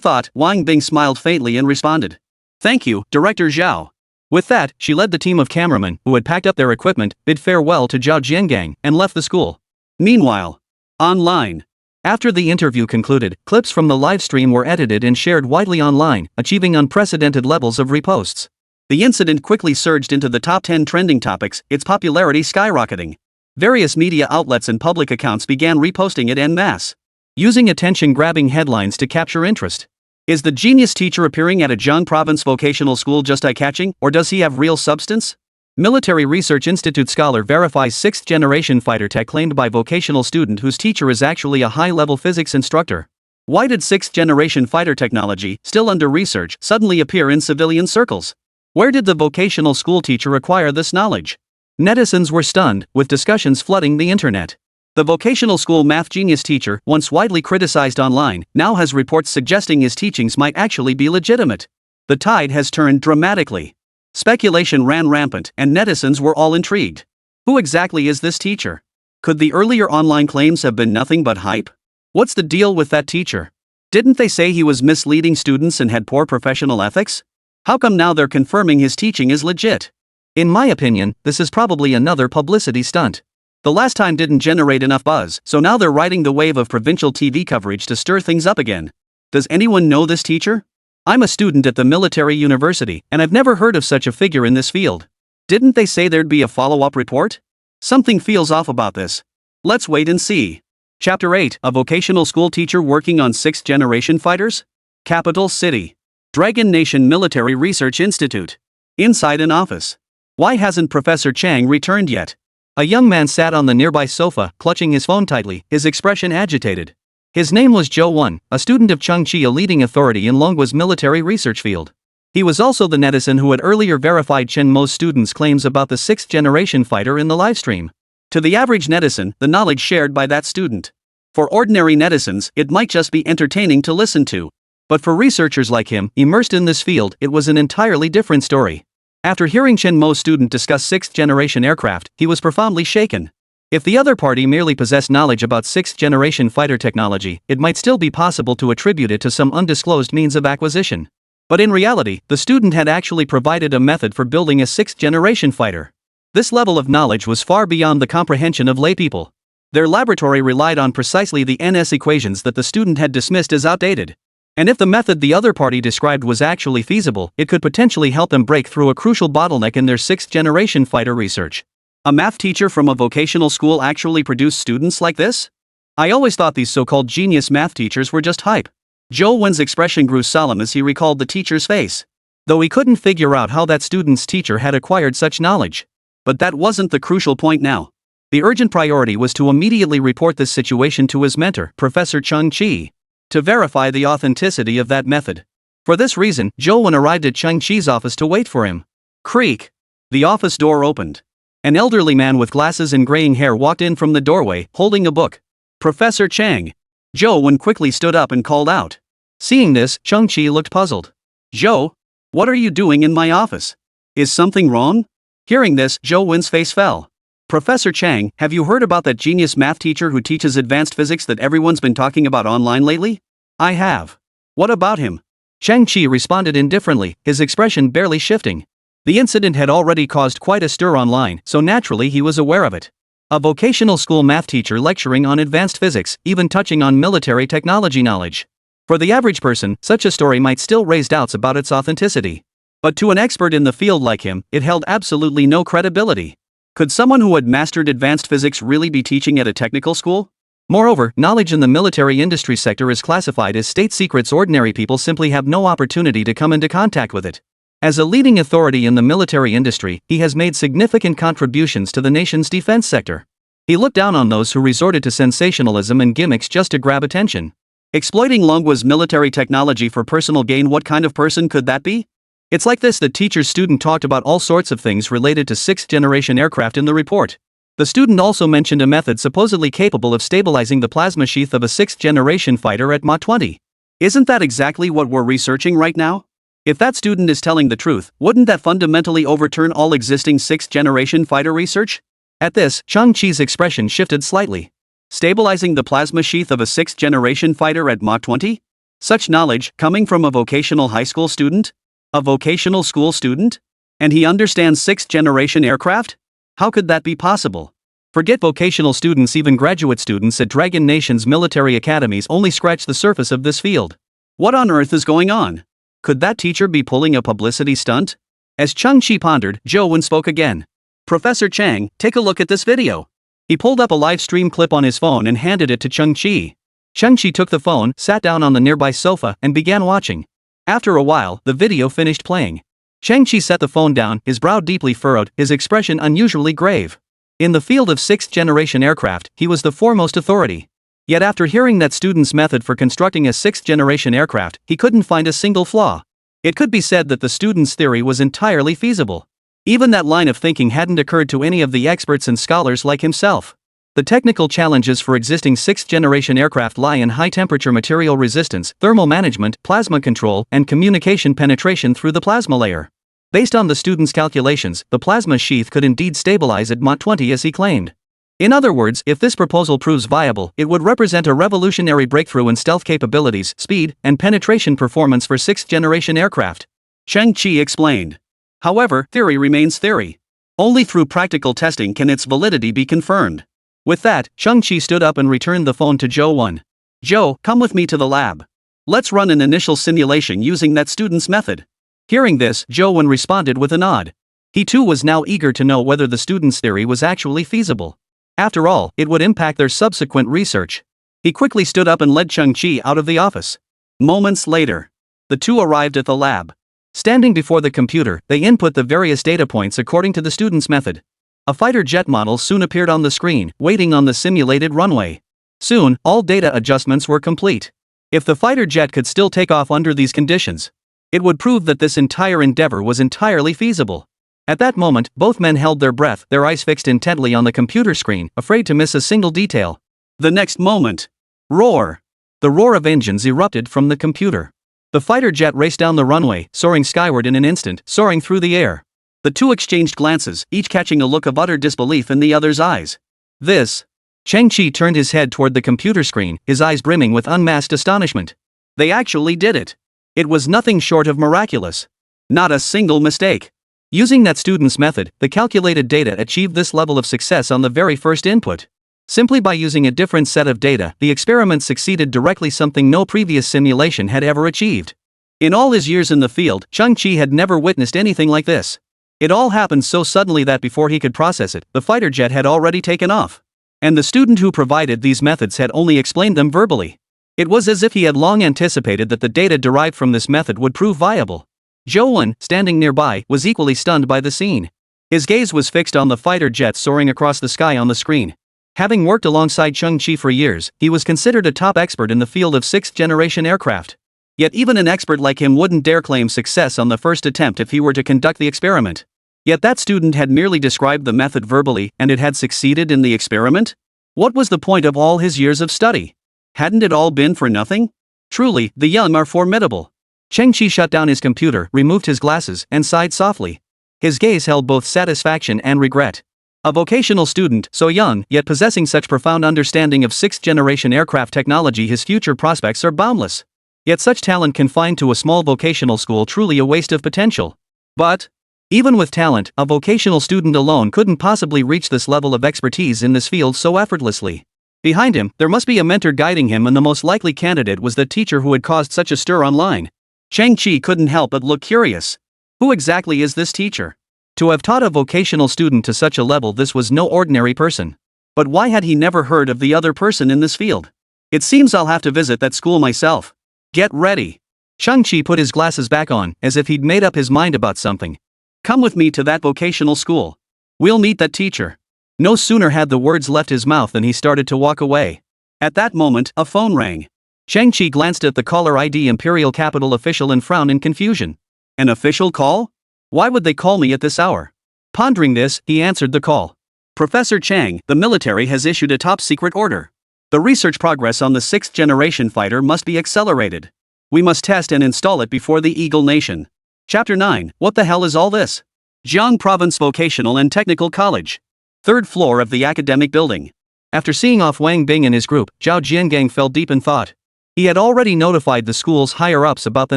thought, Wang Bing smiled faintly and responded. Thank you, Director Zhao. With that, she led the team of cameramen, who had packed up their equipment, bid farewell to Zhao Jiangang, and left the school. Meanwhile, online. After the interview concluded, clips from the live stream were edited and shared widely online, achieving unprecedented levels of reposts. The incident quickly surged into the top 10 trending topics, its popularity skyrocketing. Various media outlets and public accounts began reposting it en masse, using attention-grabbing headlines to capture interest. Is the genius teacher appearing at a Zhejiang province vocational school just eye-catching, or does he have real substance? Military Research Institute scholar verifies 6th-generation fighter tech claimed by vocational student whose teacher is actually a high-level physics instructor. Why did 6th-generation fighter technology, still under research, suddenly appear in civilian circles? Where did the vocational school teacher acquire this knowledge? Netizens were stunned, with discussions flooding the internet. The vocational school math genius teacher, once widely criticized online, now has reports suggesting his teachings might actually be legitimate. The tide has turned dramatically. Speculation ran rampant, and netizens were all intrigued. Who exactly is this teacher? Could the earlier online claims have been nothing but hype? What's the deal with that teacher? Didn't they say he was misleading students and had poor professional ethics? How come now they're confirming his teaching is legit? In my opinion, this is probably another publicity stunt. The last time didn't generate enough buzz, so now they're riding the wave of provincial TV coverage to stir things up again. Does anyone know this teacher? I'm a student at the military university, and I've never heard of such a figure in this field. Didn't they say there'd be a follow-up report? Something feels off about this. Let's wait and see. Chapter 8, a vocational school teacher working on 6th-generation fighters? Capital City. Dragon Nation Military Research Institute. Inside an office. Why hasn't Professor Chang returned yet? A young man sat on the nearby sofa, clutching his phone tightly, his expression agitated. His name was Zhou Wen, a student of Chengqi, a leading authority in Longguo's military research field. He was also the netizen who had earlier verified Chen Mo's students' claims about the 6th-generation fighter in the livestream. To the average netizen, the knowledge shared by that student. For ordinary netizens, it might just be entertaining to listen to. But for researchers like him, immersed in this field, it was an entirely different story. After hearing Chen Mo's student discuss 6th-generation aircraft, he was profoundly shaken. If the other party merely possessed knowledge about 6th-generation fighter technology, it might still be possible to attribute it to some undisclosed means of acquisition. But in reality, the student had actually provided a method for building a 6th-generation fighter. This level of knowledge was far beyond the comprehension of laypeople. Their laboratory relied on precisely the NS equations that the student had dismissed as outdated. And if the method the other party described was actually feasible, it could potentially help them break through a crucial bottleneck in their 6th-generation fighter research. A math teacher from a vocational school actually produced students like this? I always thought these so-called genius math teachers were just hype. Zhou Wen's expression grew solemn as he recalled the teacher's face. Though he couldn't figure out how that student's teacher had acquired such knowledge. But that wasn't the crucial point now. The urgent priority was to immediately report this situation to his mentor, Professor Chengqi, to verify the authenticity of that method. For this reason, Zhou Wen arrived at Chengqi's office to wait for him. Creak. The office door opened. An elderly man with glasses and graying hair walked in from the doorway, holding a book. Professor Chang. Zhou Wen quickly stood up and called out. Seeing this, Chengqi looked puzzled. Zhou, what are you doing in my office? Is something wrong? Hearing this, Zhou Wen's face fell. Professor Chang, have you heard about that genius math teacher who teaches advanced physics that everyone's been talking about online lately? I have. What about him? Chengqi responded indifferently, his expression barely shifting. The incident had already caused quite a stir online, so naturally he was aware of it. A vocational school math teacher lecturing on advanced physics, even touching on military technology knowledge. For the average person, such a story might still raise doubts about its authenticity. But to an expert in the field like him, it held absolutely no credibility. Could someone who had mastered advanced physics really be teaching at a technical school? Moreover, knowledge in the military industry sector is classified as state secrets. Ordinary people simply have no opportunity to come into contact with it. As a leading authority in the military industry, he has made significant contributions to the nation's defense sector. He looked down on those who resorted to sensationalism and gimmicks just to grab attention. Exploiting Longguo's military technology for personal gain. What kind of person could that be? It's like this: the teacher's student talked about all sorts of things related to 6th-generation aircraft in the report. The student also mentioned a method supposedly capable of stabilizing the plasma sheath of a 6th-generation fighter at Mach 20. Isn't that exactly what we're researching right now? If that student is telling the truth, wouldn't that fundamentally overturn all existing 6th-generation fighter research? At this, Chengqi's expression shifted slightly. Stabilizing the plasma sheath of a 6th-generation fighter at Mach 20? Such knowledge coming from a vocational high school student? A vocational school student? And he understands 6th-generation aircraft? How could that be possible? Forget vocational students, even graduate students at Dragon Nation's military academies only scratch the surface of this field. What on earth is going on? Could that teacher be pulling a publicity stunt? As Cheng-Chi pondered, Zhou Wen spoke again. Professor Chang, take a look at this video. He pulled up a live stream clip on his phone and handed it to Cheng-Chi. Cheng-Chi took the phone, sat down on the nearby sofa, and began watching. After a while, the video finished playing. Cheng-Chi set the phone down, his brow deeply furrowed, his expression unusually grave. In the field of 6th-generation aircraft, he was the foremost authority. Yet after hearing that student's method for constructing a 6th-generation aircraft, he couldn't find a single flaw. It could be said that the student's theory was entirely feasible. Even that line of thinking hadn't occurred to any of the experts and scholars like himself. The technical challenges for existing 6th-generation aircraft lie in high-temperature material resistance, thermal management, plasma control, and communication penetration through the plasma layer. Based on the student's calculations, the plasma sheath could indeed stabilize at Mach 20 as he claimed. In other words, if this proposal proves viable, it would represent a revolutionary breakthrough in stealth capabilities, speed, and penetration performance for 6th-generation aircraft. Cheng-Chi explained. However, theory remains theory. Only through practical testing can its validity be confirmed. With that, Cheng-Chi stood up and returned the phone to Zhou Wen. Zhou, come with me to the lab. Let's run an initial simulation using that student's method. Hearing this, Zhou Wen responded with a nod. He too was now eager to know whether the student's theory was actually feasible. After all, it would impact their subsequent research. He quickly stood up and led Cheng-Chi out of the office. Moments later, the two arrived at the lab. Standing before the computer, they input the various data points according to the student's method. A fighter jet model soon appeared on the screen, waiting on the simulated runway. Soon, all data adjustments were complete. If the fighter jet could still take off under these conditions, it would prove that this entire endeavor was entirely feasible. At that moment, both men held their breath, their eyes fixed intently on the computer screen, afraid to miss a single detail. The next moment, roar! The roar of engines erupted from the computer. The fighter jet raced down the runway, soaring skyward in an instant, soaring through the air. The two exchanged glances, each catching a look of utter disbelief in the other's eyes. This. Cheng-Chi turned his head toward the computer screen, his eyes brimming with unmasked astonishment. They actually did it. It was nothing short of miraculous. Not a single mistake. Using that student's method, the calculated data achieved this level of success on the very first input. Simply by using a different set of data, the experiment succeeded directly, something no previous simulation had ever achieved. In all his years in the field, Cheng-Chi had never witnessed anything like this. It all happened so suddenly that before he could process it, the fighter jet had already taken off. And the student who provided these methods had only explained them verbally. It was as if he had long anticipated that the data derived from this method would prove viable. Zhou Wen, standing nearby, was equally stunned by the scene. His gaze was fixed on the fighter jet soaring across the sky on the screen. Having worked alongside Cheng-Chi for years, he was considered a top expert in the field of 6th-generation aircraft. Yet even an expert like him wouldn't dare claim success on the first attempt if he were to conduct the experiment. Yet that student had merely described the method verbally, and it had succeeded in the experiment? What was the point of all his years of study? Hadn't it all been for nothing? Truly, the young are formidable. Cheng-Chi shut down his computer, removed his glasses, and sighed softly. His gaze held both satisfaction and regret. A vocational student, so young, yet possessing such profound understanding of 6th-generation aircraft technology, his future prospects are boundless. Yet such talent confined to a small vocational school, truly a waste of potential. But, even with talent, a vocational student alone couldn't possibly reach this level of expertise in this field so effortlessly. Behind him, there must be a mentor guiding him, and the most likely candidate was the teacher who had caused such a stir online. Cheng-Chi couldn't help but look curious. Who exactly is this teacher? To have taught a vocational student to such a level, this was no ordinary person. But why had he never heard of the other person in this field? It seems I'll have to visit that school myself. Get ready. Cheng-Chi put his glasses back on, as if he'd made up his mind about something. Come with me to that vocational school. We'll meet that teacher. No sooner had the words left his mouth than he started to walk away. At that moment, a phone rang. Cheng-Chi glanced at the caller ID Imperial Capital official and frowned in confusion. An official call? Why would they call me at this hour? Pondering this, he answered the call. Professor Chang, the military has issued a top-secret order. The research progress on the 6th-generation fighter must be accelerated. We must test and install it before the Eagle Nation. Chapter 9, What the hell is all this? Jiang Province Vocational and Technical College. 3rd floor of the academic building. After seeing off Wang Bing and his group, Zhao Jiangang fell deep in thought. He had already notified the school's higher-ups about the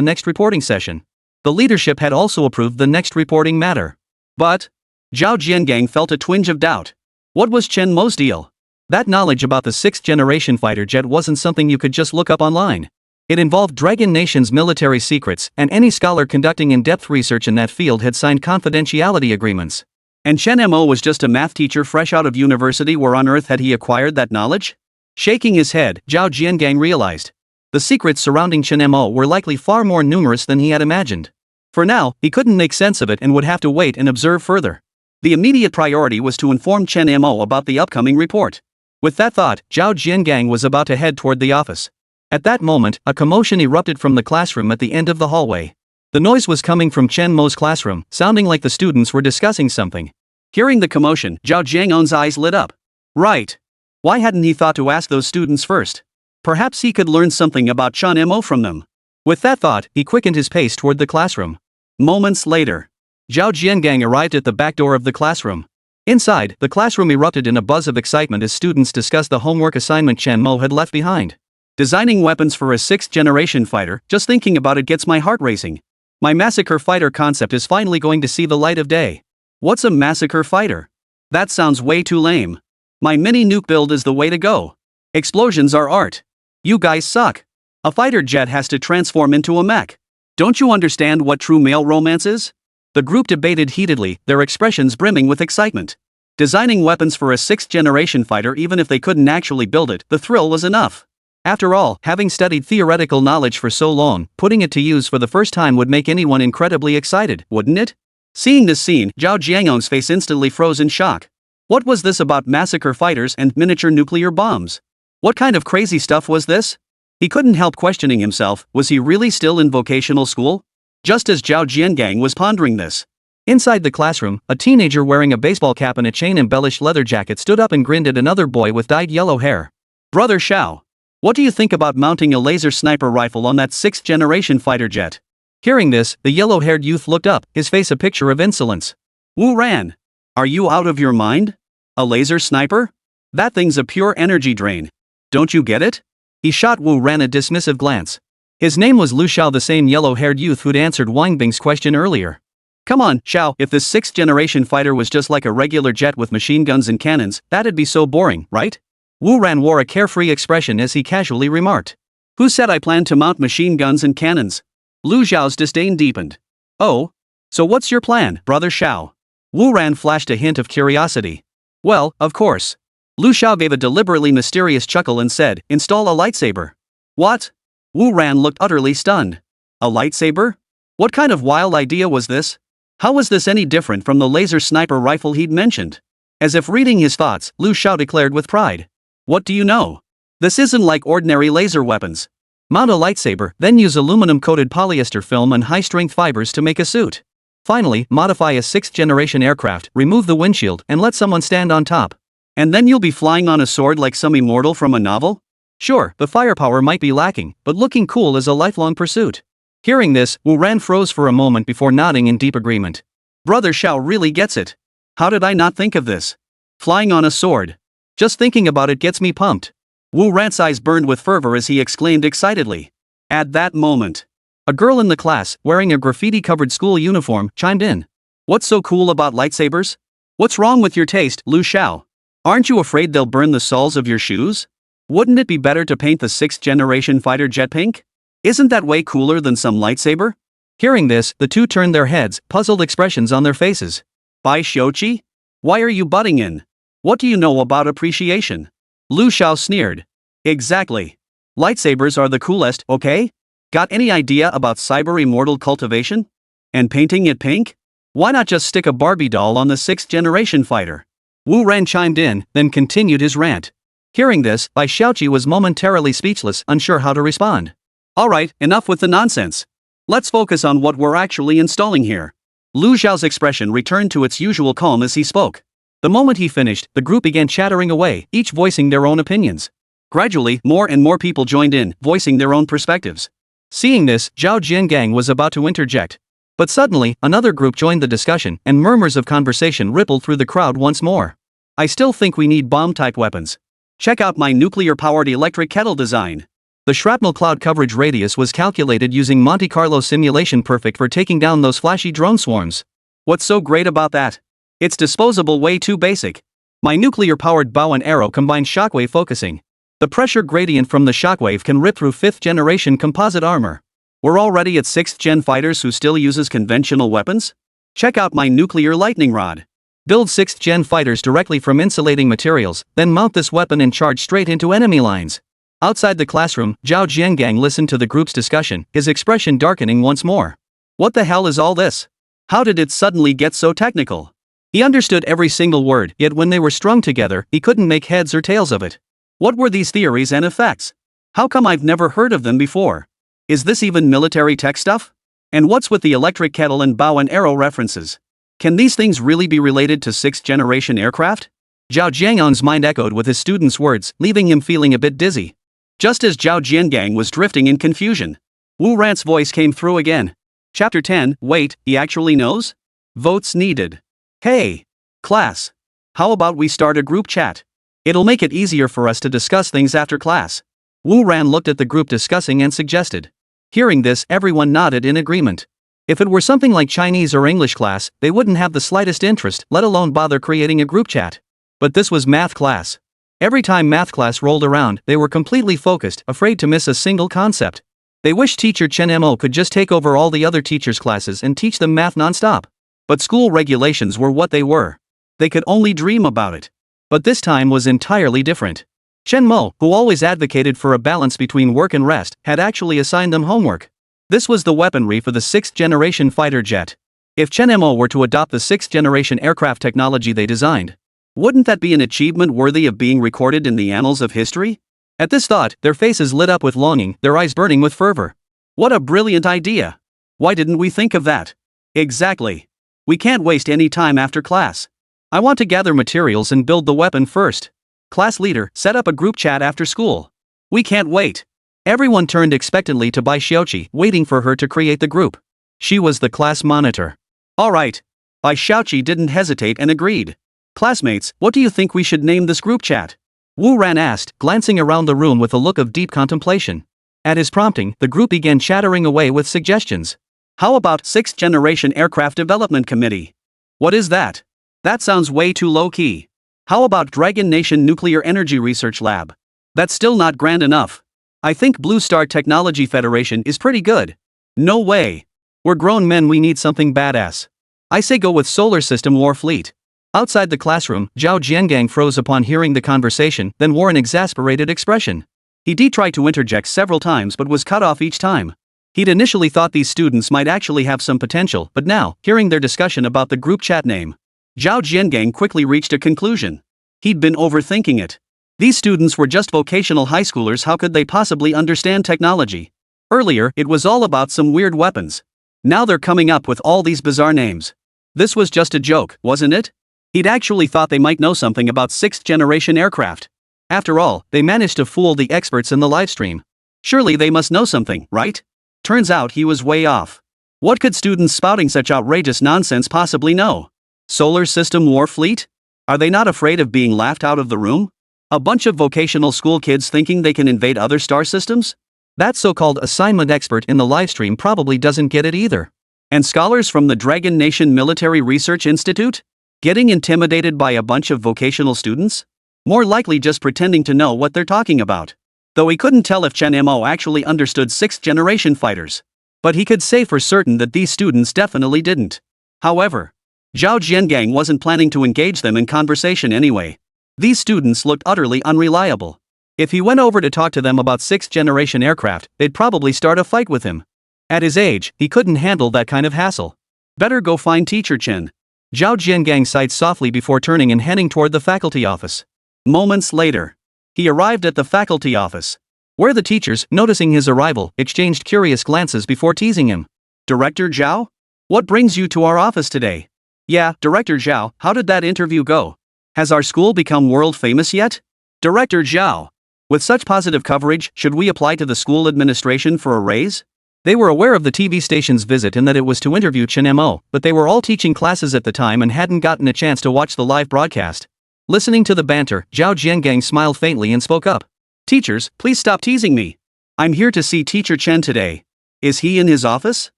next reporting session. The leadership had also approved the next reporting matter. But Zhao Jiangang felt a twinge of doubt. What was Chen Mo's deal? That knowledge about the 6th-generation fighter jet wasn't something you could just look up online. It involved Dragon Nation's military secrets, and any scholar conducting in-depth research in that field had signed confidentiality agreements. And Chen Mo was just a math teacher fresh out of university. Where on earth had he acquired that knowledge? Shaking his head, Zhao Jiangang realized. The secrets surrounding Chen Mo were likely far more numerous than he had imagined. For now, he couldn't make sense of it and would have to wait and observe further. The immediate priority was to inform Chen Mo about the upcoming report. With that thought, Zhao Jiangang was about to head toward the office. At that moment, a commotion erupted from the classroom at the end of the hallway. The noise was coming from Chen Mo's classroom, sounding like the students were discussing something. Hearing the commotion, Zhao Jiangong's eyes lit up. Right. Why hadn't he thought to ask those students first? Perhaps he could learn something about Chen Mo from them. With that thought, he quickened his pace toward the classroom. Moments later, Zhao Jiangang arrived at the back door of the classroom. Inside, the classroom erupted in a buzz of excitement as students discussed the homework assignment Chen Mo had left behind. Designing weapons for a 6th-generation fighter, just thinking about it gets my heart racing. My massacre fighter concept is finally going to see the light of day. What's a massacre fighter? That sounds way too lame. My mini nuke build is the way to go. Explosions are art. You guys suck. A fighter jet has to transform into a mech. Don't you understand what true male romance is? The group debated heatedly, their expressions brimming with excitement. Designing weapons for a 6th-generation fighter, even if they couldn't actually build it, the thrill was enough. After all, having studied theoretical knowledge for so long, putting it to use for the first time would make anyone incredibly excited, wouldn't it? Seeing this scene, Zhao Jiangong's face instantly froze in shock. What was this about massacre fighters and miniature nuclear bombs? What kind of crazy stuff was this? He couldn't help questioning himself. Was he really still in vocational school? Just as Zhao Jiangang was pondering this, inside the classroom, a teenager wearing a baseball cap and a chain-embellished leather jacket stood up and grinned at another boy with dyed yellow hair. Brother Xiao, what do you think about mounting a laser sniper rifle on that 6th-generation fighter jet? Hearing this, the yellow-haired youth looked up, his face a picture of insolence. Wu Ran, are you out of your mind? A laser sniper? That thing's a pure energy drain. Don't you get it? He shot Wu Ran a dismissive glance. His name was Lu Xiao, the same yellow-haired youth who'd answered Wang Bing's question earlier. Come on, Xiao, if this 6th-generation fighter was just like a regular jet with machine guns and cannons, that'd be so boring, right? Wu Ran wore a carefree expression as he casually remarked. Who said I planned to mount machine guns and cannons? Lu Xiao's disdain deepened. Oh? So what's your plan, brother Xiao? Wu Ran flashed a hint of curiosity. Well, of course. Lu Xiao gave a deliberately mysterious chuckle and said, install a lightsaber. What? Wu Ran looked utterly stunned. A lightsaber? What kind of wild idea was this? How was this any different from the laser sniper rifle he'd mentioned? As if reading his thoughts, Lu Xiao declared with pride. What do you know? This isn't like ordinary laser weapons. Mount a lightsaber, then use aluminum-coated polyester film and high-strength fibers to make a suit. Finally, modify a 6th-generation aircraft, remove the windshield, and let someone stand on top. And then you'll be flying on a sword like some immortal from a novel? Sure, the firepower might be lacking, but looking cool is a lifelong pursuit. Hearing this, Wu Ran froze for a moment before nodding in deep agreement. Brother Xiao really gets it. How did I not think of this? Flying on a sword. Just thinking about it gets me pumped. Wu Ran's eyes burned with fervor as he exclaimed excitedly. At that moment, a girl in the class, wearing a graffiti-covered school uniform, chimed in. What's so cool about lightsabers? What's wrong with your taste, Lu Xiao? Aren't you afraid they'll burn the soles of your shoes? Wouldn't it be better to paint the 6th-generation fighter jet pink? Isn't that way cooler than some lightsaber? Hearing this, the two turned their heads, puzzled expressions on their faces. Bai Xiuqi? Why are you butting in? What do you know about appreciation? Lu Xiao sneered. Exactly. Lightsabers are the coolest, okay? Got any idea about cyber immortal cultivation? And painting it pink? Why not just stick a Barbie doll on the 6th-generation fighter? Wu Ran chimed in, then continued his rant. Hearing this, Bai Xiaoqi was momentarily speechless, unsure how to respond. Alright, enough with the nonsense. Let's focus on what we're actually installing here. Lu Xiao's expression returned to its usual calm as he spoke. The moment he finished, the group began chattering away, each voicing their own opinions. Gradually, more and more people joined in, voicing their own perspectives. Seeing this, Zhao Jiangang was about to interject. But suddenly, another group joined the discussion, and murmurs of conversation rippled through the crowd once more. I still think we need bomb-type weapons. Check out my nuclear-powered electric kettle design. The shrapnel cloud coverage radius was calculated using Monte Carlo simulation, perfect for taking down those flashy drone swarms. What's so great about that? It's disposable, way too basic. My nuclear-powered bow and arrow combines shockwave focusing. The pressure gradient from the shockwave can rip through 5th-generation composite armor. We're already at 6th-gen fighters who still uses conventional weapons? Check out my nuclear lightning rod. Build 6th-gen fighters directly from insulating materials, then mount this weapon and charge straight into enemy lines. Outside the classroom, Zhao Jiangang listened to the group's discussion, his expression darkening once more. What the hell is all this? How did it suddenly get so technical? He understood every single word, yet when they were strung together, he couldn't make heads or tails of it. What were these theories and effects? How come I've never heard of them before? Is this even military tech stuff? And what's with the electric kettle and bow and arrow references? Can these things really be related to 6th-generation aircraft? Zhao Jiangang's mind echoed with his student's words, leaving him feeling a bit dizzy. Just as Zhao Jiangang was drifting in confusion, Wu Ran's voice came through again. Chapter 10, wait, he actually knows? Votes needed. Hey, class. How about we start a group chat? It'll make it easier for us to discuss things after class. Wu Ran looked at the group discussing and suggested. Hearing this, everyone nodded in agreement. If it were something like Chinese or English class, they wouldn't have the slightest interest, let alone bother creating a group chat. But this was math class. Every time math class rolled around, they were completely focused, afraid to miss a single concept. They wished teacher Chen Mo could just take over all the other teachers' classes and teach them math non-stop. But school regulations were what they were. They could only dream about it. But this time was entirely different. Chen Mo, who always advocated for a balance between work and rest, had actually assigned them homework. This was the weaponry for the 6th-generation fighter jet. If Chen Mo were to adopt the 6th-generation aircraft technology they designed, wouldn't that be an achievement worthy of being recorded in the annals of history? At this thought, their faces lit up with longing, their eyes burning with fervor. What a brilliant idea! Why didn't we think of that? Exactly. We can't waste any time after class. I want to gather materials and build the weapon first. Class leader, set up a group chat after school. We can't wait. Everyone turned expectantly to Bai Xiaoqi, waiting for her to create the group. She was the class monitor. All right. Bai Xiaoqi didn't hesitate and agreed. Classmates, what do you think we should name this group chat? Wu Ran asked, glancing around the room with a look of deep contemplation. At his prompting, the group began chattering away with suggestions. How about 6th-generation aircraft development committee? What is that? That sounds way too low-key. How about Dragon Nation Nuclear Energy Research Lab? That's still not grand enough. I think Blue Star Technology Federation is pretty good. No way. We're grown men, we need something badass. I say go with Solar System War Fleet. Outside the classroom, Zhao Jiangang froze upon hearing the conversation, then wore an exasperated expression. He tried to interject several times but was cut off each time. He'd initially thought these students might actually have some potential, but now, hearing their discussion about the group chat name, Zhao Jiangang quickly reached a conclusion. He'd been overthinking it. These students were just vocational high schoolers, how could they possibly understand technology? Earlier, it was all about some weird weapons. Now they're coming up with all these bizarre names. This was just a joke, wasn't it? He'd actually thought they might know something about 6th-generation aircraft. After all, they managed to fool the experts in the livestream. Surely they must know something, right? Turns out he was way off. What could students spouting such outrageous nonsense possibly know? Solar System War Fleet? Are they not afraid of being laughed out of the room? A bunch of vocational school kids thinking they can invade other star systems? That so-called assignment expert in the livestream probably doesn't get it either. And scholars from the Dragon Nation Military Research Institute? Getting intimidated by a bunch of vocational students? More likely just pretending to know what they're talking about. Though he couldn't tell if Chen Mo actually understood 6th-generation fighters. But he could say for certain that these students definitely didn't. However, Zhao Jiangang wasn't planning to engage them in conversation anyway. These students looked utterly unreliable. If he went over to talk to them about 6th-generation aircraft, they'd probably start a fight with him. At his age, he couldn't handle that kind of hassle. Better go find teacher Chen. Zhao Jiangang sighed softly before turning and heading toward the faculty office. Moments later, he arrived at the faculty office, where the teachers, noticing his arrival, exchanged curious glances before teasing him. Director Zhao? What brings you to our office today? Yeah, Director Zhao, how did that interview go? Has our school become world famous yet? Director Zhao, with such positive coverage, should we apply to the school administration for a raise? They were aware of the TV station's visit and that it was to interview Chen Mo, but they were all teaching classes at the time and hadn't gotten a chance to watch the live broadcast. Listening to the banter, Zhao Jiangang smiled faintly and spoke up. Teachers, please stop teasing me. I'm here to see Teacher Chen today. Is he in his office?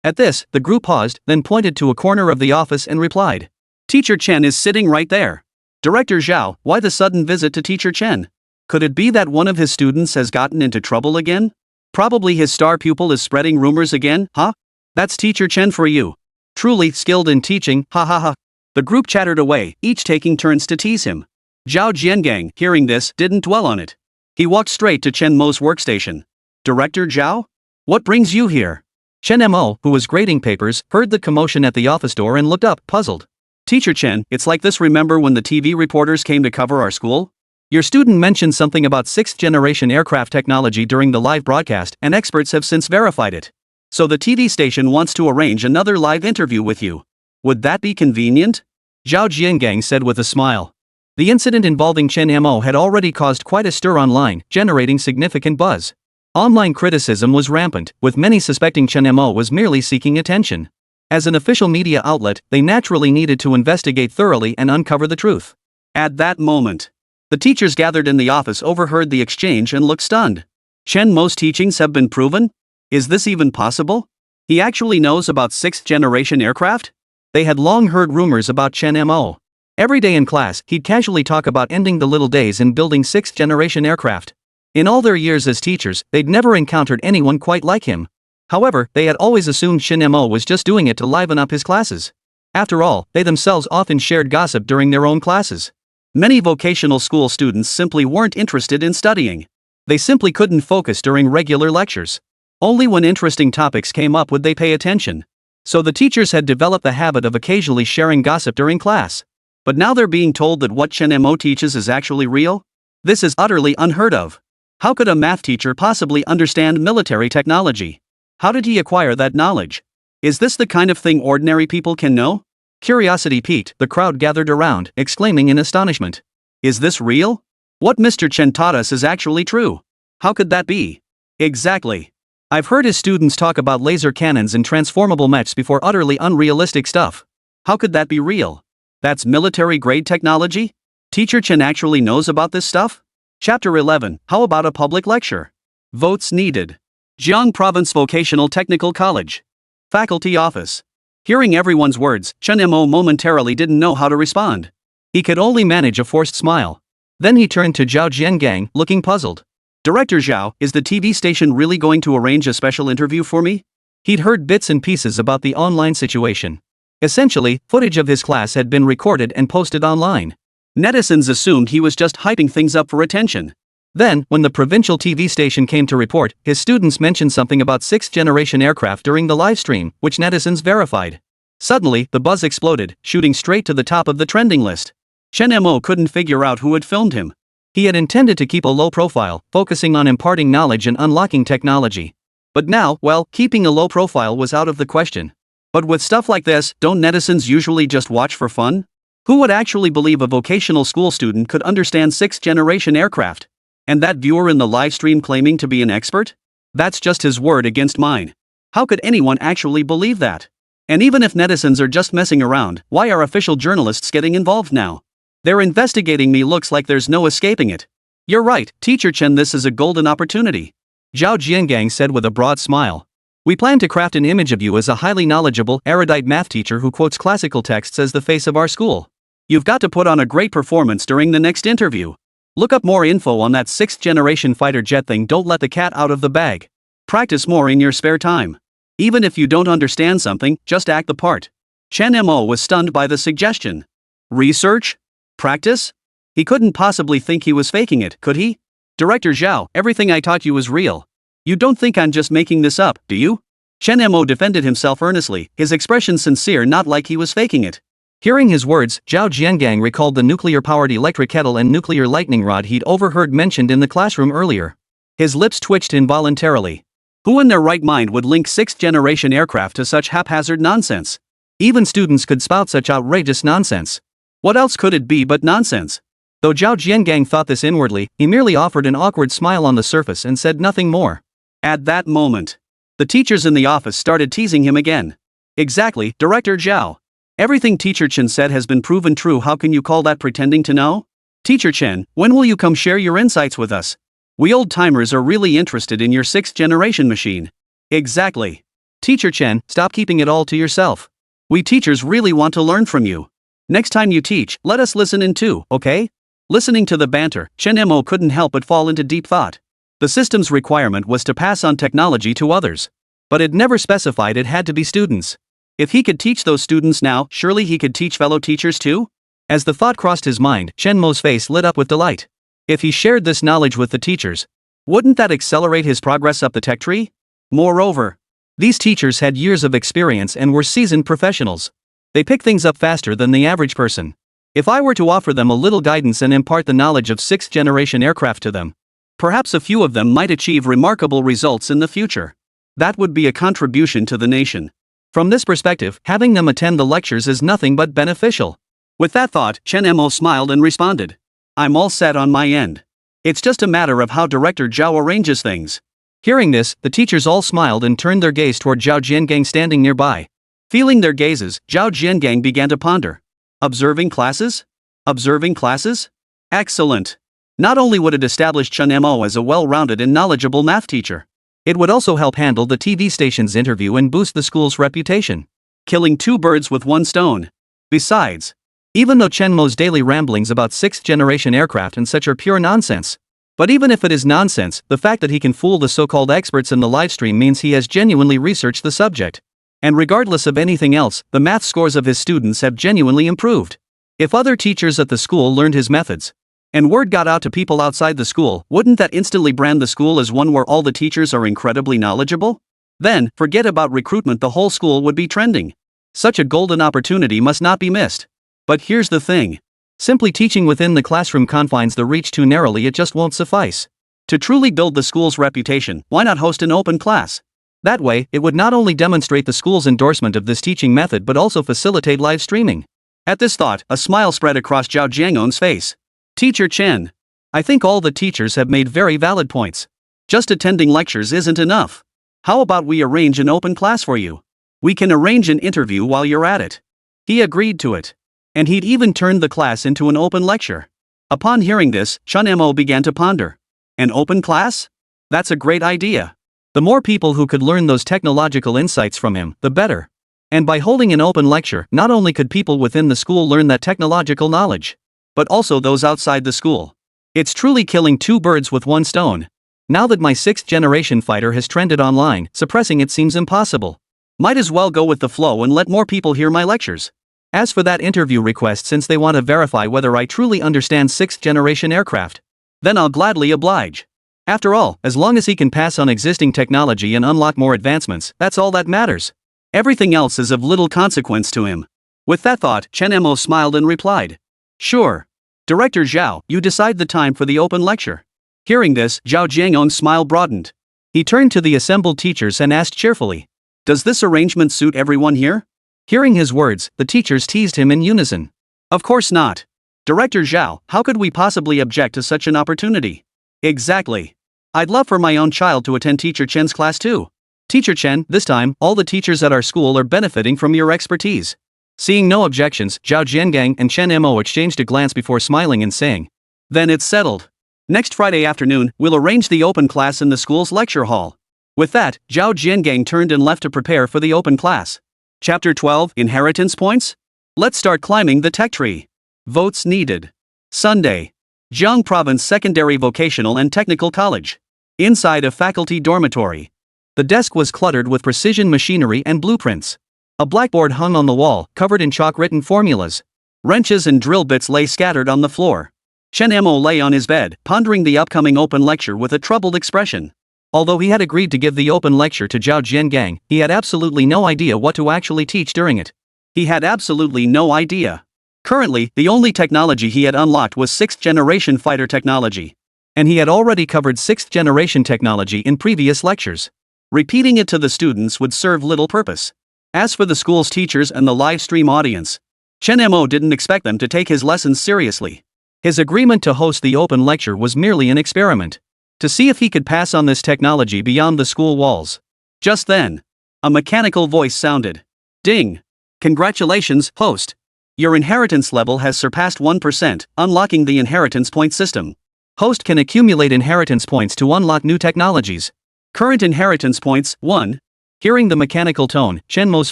At this, the group paused, then pointed to a corner of the office and replied. Teacher Chen is sitting right there. Director Zhao, why the sudden visit to Teacher Chen? Could it be that one of his students has gotten into trouble again? Probably his star pupil is spreading rumors again, huh? That's Teacher Chen for you. Truly skilled in teaching, ha ha ha. The group chattered away, each taking turns to tease him. Zhao Jiangang, hearing this, didn't dwell on it. He walked straight to Chen Mo's workstation. Director Zhao? What brings you here? Chen Mo, who was grading papers, heard the commotion at the office door and looked up, puzzled. Teacher Chen, it's like this. Remember when the TV reporters came to cover our school? Your student mentioned something about 6th generation aircraft technology during the live broadcast, and experts have since verified it. So the TV station wants to arrange another live interview with you. Would that be convenient? Zhao Jiangang said with a smile. The incident involving Chen Mo had already caused quite a stir online, generating significant buzz. Online criticism was rampant, with many suspecting Chen Mo was merely seeking attention. As an official media outlet, they naturally needed to investigate thoroughly and uncover the truth. At that moment, the teachers gathered in the office overheard the exchange and looked stunned. Chen Mo's teachings have been proven? Is this even possible? He actually knows about 6th generation aircraft? They had long heard rumors about Chen Mo. Every day in class, he'd casually talk about ending the little days in building 6th generation aircraft. In all their years as teachers, they'd never encountered anyone quite like him. However, they had always assumed Chen Mo was just doing it to liven up his classes. After all, they themselves often shared gossip during their own classes. Many vocational school students simply weren't interested in studying. They simply couldn't focus during regular lectures. Only when interesting topics came up would they pay attention. So the teachers had developed the habit of occasionally sharing gossip during class. But now they're being told that what Chen Mo teaches is actually real? This is utterly unheard of. How could a math teacher possibly understand military technology? How did he acquire that knowledge? Is this the kind of thing ordinary people can know? Curiosity piqued, the crowd gathered around, exclaiming in astonishment. Is this real? What Mr. Chen taught us is actually true. How could that be? Exactly. I've heard his students talk about laser cannons and transformable mechs before, utterly unrealistic stuff. How could that be real? That's military-grade technology? Teacher Chen actually knows about this stuff? Chapter 11, How about a public lecture? Votes needed. Jiang Province Vocational Technical College. Faculty Office. Hearing everyone's words, Chen Mo momentarily didn't know how to respond. He could only manage a forced smile. Then he turned to Zhao Jiangang, looking puzzled. Director Zhao, is the TV station really going to arrange a special interview for me? He'd heard bits and pieces about the online situation. Essentially, footage of his class had been recorded and posted online. Netizens assumed he was just hyping things up for attention. Then, when the provincial TV station came to report, his students mentioned something about 6th generation aircraft during the live stream, which netizens verified. Suddenly, the buzz exploded, shooting straight to the top of the trending list. Chen Mo couldn't figure out who had filmed him. He had intended to keep a low profile, focusing on imparting knowledge and unlocking technology. But now, well, keeping a low profile was out of the question. But with stuff like this, don't netizens usually just watch for fun? Who would actually believe a vocational school student could understand 6th generation aircraft? And that viewer in the live stream claiming to be an expert? That's just his word against mine. How could anyone actually believe that? And even if netizens are just messing around, why are official journalists getting involved now? They're investigating me. Looks like there's no escaping it. You're right, Teacher Chen, this is a golden opportunity. Zhao Jiangang said with a broad smile. We plan to craft an image of you as a highly knowledgeable, erudite math teacher who quotes classical texts as the face of our school. You've got to put on a great performance during the next interview. Look up more info on that 6th generation fighter jet thing. Don't let the cat out of the bag. Practice more in your spare time. Even if you don't understand something, just act the part. Chen Mo was stunned by the suggestion. Research? Practice? He couldn't possibly think he was faking it, could he? Director Zhao, everything I taught you is real. You don't think I'm just making this up, do you? Chen Mo defended himself earnestly, his expression sincere, not like he was faking it. Hearing his words, Zhao Jiangang recalled the nuclear-powered electric kettle and nuclear lightning rod he'd overheard mentioned in the classroom earlier. His lips twitched involuntarily. Who in their right mind would link 6th generation aircraft to such haphazard nonsense? Even students could spout such outrageous nonsense. What else could it be but nonsense? Though Zhao Jiangang thought this inwardly, he merely offered an awkward smile on the surface and said nothing more. At that moment, the teachers in the office started teasing him again. Exactly, Director Zhao. Everything Teacher Chen said has been proven true. How can you call that pretending to know? Teacher Chen, when will you come share your insights with us? We old-timers are really interested in your 6th-generation machine. Exactly. Teacher Chen, stop keeping it all to yourself. We teachers really want to learn from you. Next time you teach, let us listen in too, okay? Listening to the banter, Chen Mo couldn't help but fall into deep thought. The system's requirement was to pass on technology to others. But it never specified it had to be students. If he could teach those students now, surely he could teach fellow teachers too? As the thought crossed his mind, Chen Mo's face lit up with delight. If he shared this knowledge with the teachers, wouldn't that accelerate his progress up the tech tree? Moreover, these teachers had years of experience and were seasoned professionals. They pick things up faster than the average person. If I were to offer them a little guidance and impart the knowledge of 6th-generation aircraft to them, perhaps a few of them might achieve remarkable results in the future. That would be a contribution to the nation. From this perspective, having them attend the lectures is nothing but beneficial. With that thought, Chen Mo smiled and responded. I'm all set on my end. It's just a matter of how Director Zhao arranges things. Hearing this, the teachers all smiled and turned their gaze toward Zhao Jiangang standing nearby. Feeling their gazes, Zhao Jiangang began to ponder. Observing classes? Observing classes? Excellent. Not only would it establish Chen Mo as a well-rounded and knowledgeable math teacher, it would also help handle the TV station's interview and boost the school's reputation. Killing two birds with one stone. Besides, even though Chen Mo's daily ramblings about 6th-generation aircraft and such are pure nonsense, but even if it is nonsense, the fact that he can fool the so-called experts in the livestream means he has genuinely researched the subject. And regardless of anything else, the math scores of his students have genuinely improved. If other teachers at the school learned his methods, and word got out to people outside the school, wouldn't that instantly brand the school as one where all the teachers are incredibly knowledgeable? Then, forget about recruitment, the whole school would be trending. Such a golden opportunity must not be missed. But here's the thing. Simply teaching within the classroom confines the reach too narrowly, it just won't suffice. To truly build the school's reputation, why not host an open class? That way, it would not only demonstrate the school's endorsement of this teaching method but also facilitate live streaming. At this thought, a smile spread across Zhao Jiangong's face. Teacher Chen, I think all the teachers have made very valid points. Just attending lectures isn't enough. How about we arrange an open class for you? We can arrange an interview while you're at it. He agreed to it. And he'd even turned the class into an open lecture. Upon hearing this, Chen Mo began to ponder. An open class? That's a great idea. The more people who could learn those technological insights from him, the better. And by holding an open lecture, not only could people within the school learn that technological knowledge, but also those outside the school. It's truly killing two birds with one stone. Now that my 6th-generation fighter has trended online, suppressing it seems impossible. Might as well go with the flow and let more people hear my lectures. As for that interview request, since they want to verify whether I truly understand 6th-generation aircraft, then I'll gladly oblige. After all, as long as he can pass on existing technology and unlock more advancements, that's all that matters. Everything else is of little consequence to him. With that thought, Chen Mo smiled and replied. Sure. Director Zhao, you decide the time for the open lecture. Hearing this, Zhao Jiangong's smile broadened. He turned to the assembled teachers and asked cheerfully, Does this arrangement suit everyone here? Hearing his words, the teachers teased him in unison. Of course not. Director Zhao, how could we possibly object to such an opportunity? Exactly. I'd love for my own child to attend Teacher Chen's class too. Teacher Chen, this time, all the teachers at our school are benefiting from your expertise. Seeing no objections, Zhao Jiangang and Chen Mo exchanged a glance before smiling and saying, Then it's settled. Next Friday afternoon, we'll arrange the open class in the school's lecture hall. With that, Zhao Jiangang turned and left to prepare for the open class. Chapter 12, Inheritance Points? Let's start climbing the tech tree. Votes needed. Sunday. Jiang Province Secondary Vocational and Technical College. Inside a faculty dormitory. The desk was cluttered with precision machinery and blueprints. A blackboard hung on the wall, covered in chalk-written formulas. Wrenches and drill bits lay scattered on the floor. Chen Mo lay on his bed, pondering the upcoming open lecture with a troubled expression. Although he had agreed to give the open lecture to Zhao Jiangang, he had absolutely no idea what to actually teach during it. He had absolutely no idea. Currently, the only technology he had unlocked was 6th-generation fighter technology. And he had already covered 6th-generation technology in previous lectures. Repeating it to the students would serve little purpose. As for the school's teachers and the live stream audience, Chen Mo didn't expect them to take his lessons seriously. His agreement to host the open lecture was merely an experiment, to see if he could pass on this technology beyond the school walls. Just then, a mechanical voice sounded. Ding! Congratulations, host. Your inheritance level has surpassed 1%, unlocking the inheritance point system. Host can accumulate inheritance points to unlock new technologies. Current inheritance points, 1. Hearing the mechanical tone, Chen Mo's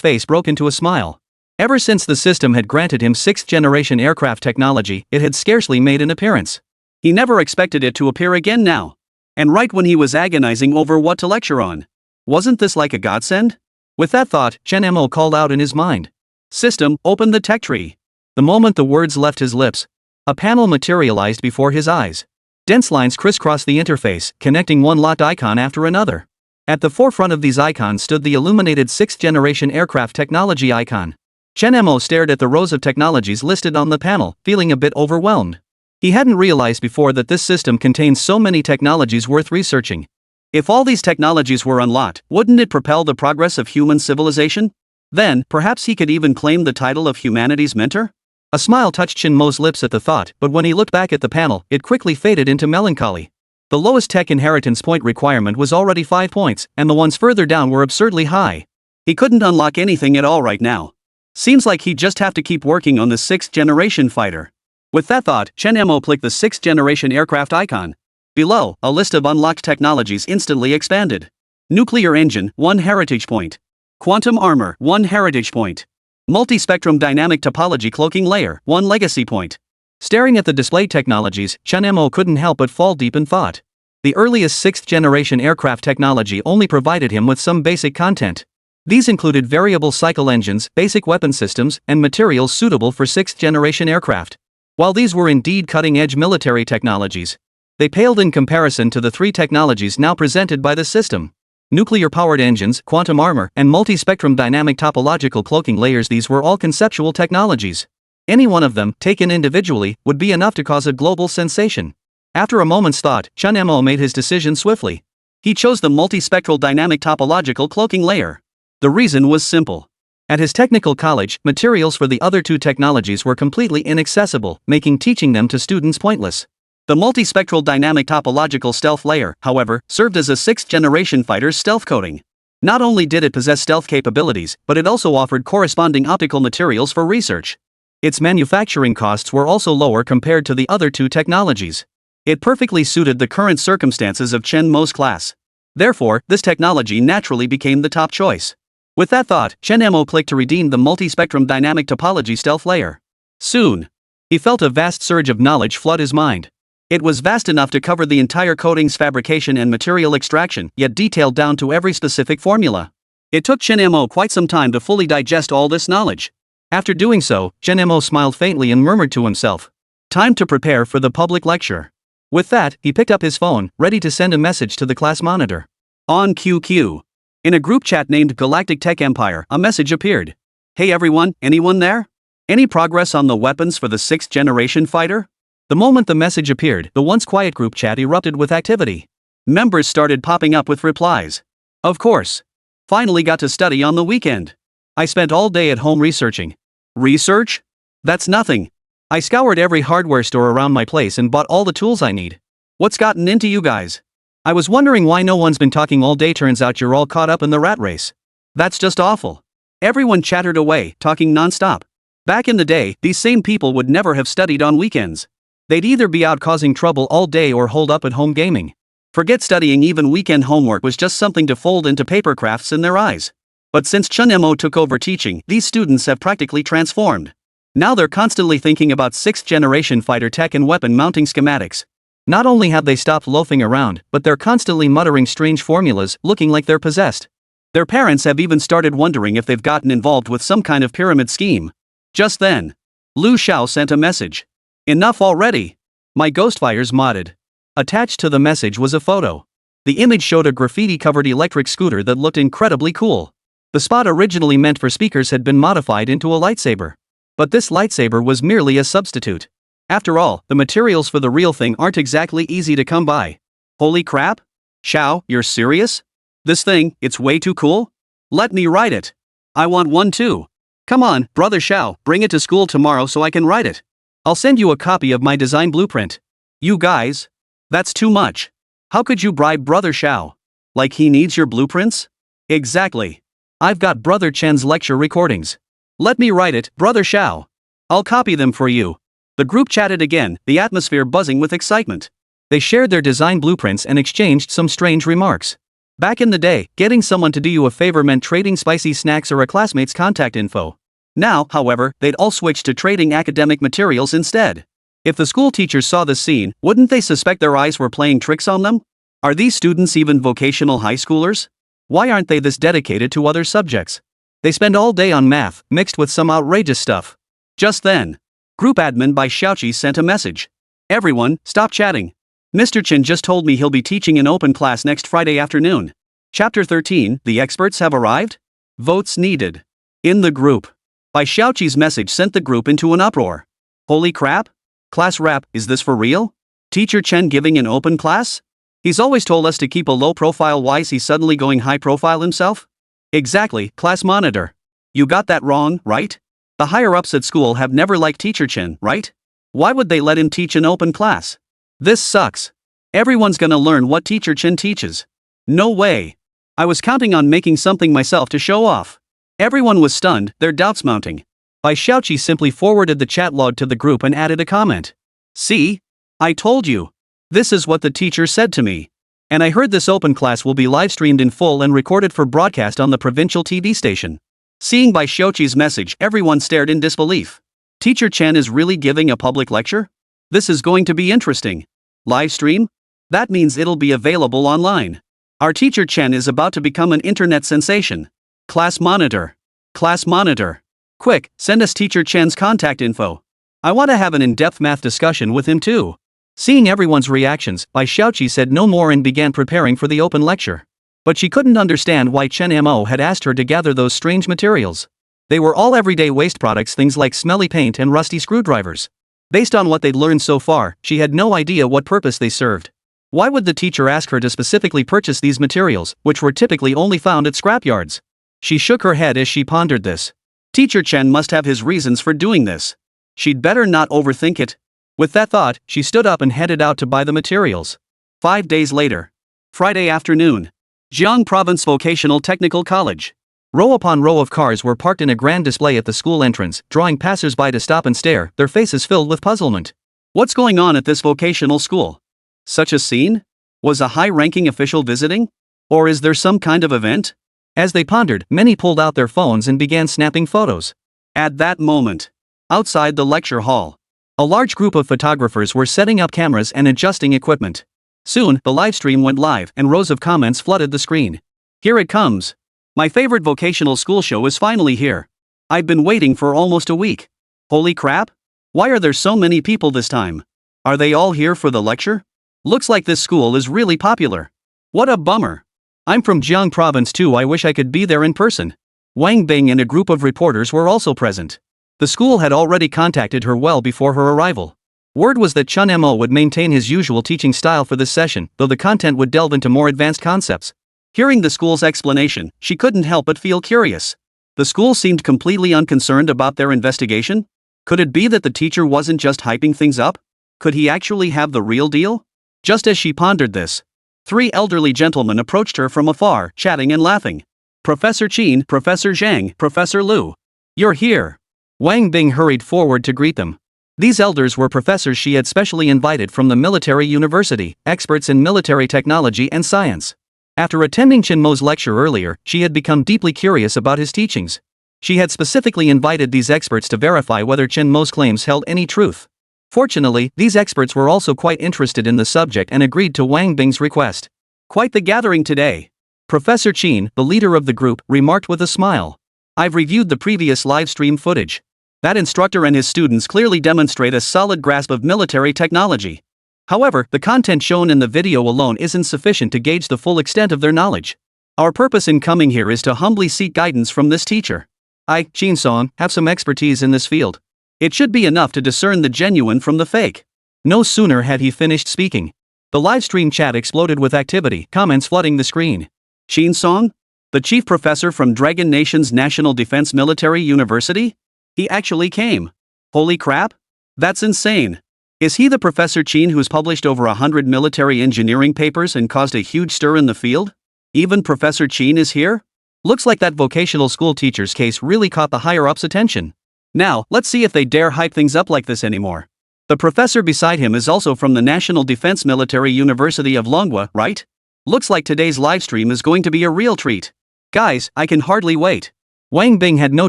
face broke into a smile. Ever since the system had granted him 6th-generation aircraft technology, it had scarcely made an appearance. He never expected it to appear again now. And right when he was agonizing over what to lecture on. Wasn't this like a godsend? With that thought, Chen Mo called out in his mind. System, open the tech tree. The moment the words left his lips, a panel materialized before his eyes. Dense lines crisscrossed the interface, connecting one locked icon after another. At the forefront of these icons stood the illuminated 6th-generation aircraft technology icon. Chen Mo stared at the rows of technologies listed on the panel, feeling a bit overwhelmed. He hadn't realized before that this system contains so many technologies worth researching. If all these technologies were unlocked, wouldn't it propel the progress of human civilization? Then, perhaps he could even claim the title of humanity's mentor? A smile touched Chen Mo's lips at the thought, but when he looked back at the panel, it quickly faded into melancholy. The lowest tech inheritance point requirement was already 5 points, and the ones further down were absurdly high. He couldn't unlock anything at all right now. Seems like he'd just have to keep working on the 6th-generation fighter. With that thought, Chen Mo clicked the 6th-generation aircraft icon. Below, a list of unlocked technologies instantly expanded. Nuclear engine, 1 heritage point. Quantum armor, 1 heritage point. Multispectrum dynamic topology cloaking layer, 1 legacy point. Staring at the displayed technologies, Chen Mo couldn't help but fall deep in thought. The earliest 6th-generation aircraft technology only provided him with some basic content. These included variable cycle engines, basic weapon systems, and materials suitable for 6th-generation aircraft. While these were indeed cutting-edge military technologies, they paled in comparison to the 3 technologies now presented by the system. Nuclear-powered engines, quantum armor, and multispectrum dynamic topological cloaking layers. These were all conceptual technologies. Any one of them, taken individually, would be enough to cause a global sensation. After a moment's thought, Chen Mo made his decision swiftly. He chose the multispectral dynamic topological cloaking layer. The reason was simple. At his technical college, materials for the other 2 technologies were completely inaccessible, making teaching them to students pointless. The multispectral dynamic topological stealth layer, however, served as a 6th-generation fighter's stealth coating. Not only did it possess stealth capabilities, but it also offered corresponding optical materials for research. Its manufacturing costs were also lower compared to the other 2 technologies. It perfectly suited the current circumstances of Chen Mo's class. Therefore, this technology naturally became the top choice. With that thought, Chen Mo clicked to redeem the multispectrum dynamic topology stealth layer. Soon, he felt a vast surge of knowledge flood his mind. It was vast enough to cover the entire coatings fabrication and material extraction, yet detailed down to every specific formula. It took Chen Mo quite some time to fully digest all this knowledge. After doing so, Chen Mo smiled faintly and murmured to himself, "Time to prepare for the public lecture." With that, he picked up his phone, ready to send a message to the class monitor. On QQ. In a group chat named Galactic Tech Empire, a message appeared. "Hey everyone, anyone there? Any progress on the weapons for the 6th-generation fighter?" The moment the message appeared, the once quiet group chat erupted with activity. Members started popping up with replies. "Of course. Finally got to study on the weekend. I spent all day at home researching." "Research? That's nothing. I scoured every hardware store around my place and bought all the tools I need. What's gotten into you guys? I was wondering why no one's been talking all day. Turns out you're all caught up in the rat race. That's just awful." Everyone chattered away, talking non-stop. Back in the day, these same people would never have studied on weekends. They'd either be out causing trouble all day or holed up at home gaming. Forget studying, even weekend homework was just something to fold into paper crafts in their eyes. But since Chen Mo took over teaching, these students have practically transformed. Now they're constantly thinking about 6th-generation fighter tech and weapon mounting schematics. Not only have they stopped loafing around, but they're constantly muttering strange formulas, looking like they're possessed. Their parents have even started wondering if they've gotten involved with some kind of pyramid scheme. Just then, Lu Xiao sent a message. "Enough already. My ghost fire's modded." Attached to the message was a photo. The image showed a graffiti-covered electric scooter that looked incredibly cool. The spot originally meant for speakers had been modified into a lightsaber. But this lightsaber was merely a substitute. After all, the materials for the real thing aren't exactly easy to come by. Holy crap? Xiao, you're serious? This thing, it's way too cool? Let me ride it. I want one too. Come on, brother Xiao, bring it to school tomorrow so I can ride it. I'll send you a copy of my design blueprint. You guys? That's too much. How could you bribe brother Xiao? Like he needs your blueprints? Exactly. I've got brother Chen's lecture recordings. Let me write it, brother Xiao. I'll copy them for you. The group chatted again, the atmosphere buzzing with excitement. They shared their design blueprints and exchanged some strange remarks. Back in the day, getting someone to do you a favor meant trading spicy snacks or a classmate's contact info. Now, however, they'd all switched to trading academic materials instead. If the school teachers saw this scene, wouldn't they suspect their eyes were playing tricks on them? Are these students even vocational high schoolers? Why aren't they this dedicated to other subjects? They spend all day on math, mixed with some outrageous stuff. Just then, group admin by Xiaoqi sent a message. Everyone, stop chatting. Mr. Chen just told me he'll be teaching an open class next Friday afternoon. Chapter 13, the experts have arrived? Votes needed. In the group. By Xiaoqi's message sent the group into an uproar. Holy crap? Class rep, is this for real? Teacher Chen giving an open class? He's always told us to keep a low profile, why is he suddenly going high profile himself? Exactly, class monitor. You got that wrong, right? The higher ups at school have never liked Teacher Chen, right? Why would they let him teach an open class? This sucks. Everyone's gonna learn what Teacher Chen teaches. No way. I was counting on making something myself to show off. Everyone was stunned, their doubts mounting. Bai Xiaoqi simply forwarded the chat log to the group and added a comment. See? I told you. This is what the teacher said to me. And I heard this open class will be live streamed in full and recorded for broadcast on the provincial TV station. Seeing Bai Xiaoqi's message, everyone stared in disbelief. Teacher Chen is really giving a public lecture? This is going to be interesting. Live stream? That means it'll be available online. Our Teacher Chen is about to become an internet sensation. Class monitor. Class monitor. Quick, send us Teacher Chen's contact info. I want to have an in-depth math discussion with him too. Seeing everyone's reactions, Bai Xiaoqi said no more and began preparing for the open lecture. But she couldn't understand why Chen Mo had asked her to gather those strange materials. They were all everyday waste products, things like smelly paint and rusty screwdrivers. Based on what they'd learned so far, she had no idea what purpose they served. Why would the teacher ask her to specifically purchase these materials, which were typically only found at scrapyards? She shook her head as she pondered this. Teacher Chen must have his reasons for doing this. She'd better not overthink it. With that thought, she stood up and headed out to buy the materials. 5 days later. Friday afternoon. Jiang Province Vocational Technical College. Row upon row of cars were parked in a grand display at the school entrance, drawing passers-by to stop and stare, their faces filled with puzzlement. What's going on at this vocational school? Such a scene? Was a high-ranking official visiting? Or is there some kind of event? As they pondered, many pulled out their phones and began snapping photos. At that moment, outside the lecture hall, a large group of photographers were setting up cameras and adjusting equipment. Soon, the live stream went live and rows of comments flooded the screen. Here it comes. My favorite vocational school show is finally here. I've been waiting for almost a week. Holy crap! Why are there so many people this time? Are they all here for the lecture? Looks like this school is really popular. What a bummer. I'm from Jiang Province too, I wish I could be there in person. Wang Bing and a group of reporters were also present. The school had already contacted her well before her arrival. Word was that Chen Mo would maintain his usual teaching style for this session, though the content would delve into more advanced concepts. Hearing the school's explanation, she couldn't help but feel curious. The school seemed completely unconcerned about their investigation. Could it be that the teacher wasn't just hyping things up? Could he actually have the real deal? Just as she pondered this, 3 elderly gentlemen approached her from afar, chatting and laughing. Professor Qin, Professor Zhang, Professor Liu. You're here. Wang Bing hurried forward to greet them. These elders were professors she had specially invited from the military university, experts in military technology and science. After attending Chen Mo's lecture earlier, she had become deeply curious about his teachings. She had specifically invited these experts to verify whether Chen Mo's claims held any truth. Fortunately, these experts were also quite interested in the subject and agreed to Wang Bing's request. Quite the gathering today. Professor Qin, the leader of the group, remarked with a smile. I've reviewed the previous live stream footage. That instructor and his students clearly demonstrate a solid grasp of military technology. However, the content shown in the video alone isn't sufficient to gauge the full extent of their knowledge. Our purpose in coming here is to humbly seek guidance from this teacher. I, Qin Song, have some expertise in this field. It should be enough to discern the genuine from the fake. No sooner had he finished speaking. The live stream chat exploded with activity, comments flooding the screen. Qin Song? The chief professor from Dragon Nation's National Defense Military University? He actually came. Holy crap? That's insane. Is he the Professor Qin who's published over 100 military engineering papers and caused a huge stir in the field? Even Professor Qin is here? Looks like that vocational school teacher's case really caught the higher-ups' attention. Now, let's see if they dare hype things up like this anymore. The professor beside him is also from the National Defense Military University of Longguo, right? Looks like today's livestream is going to be a real treat. Guys, I can hardly wait. Wang Bing had no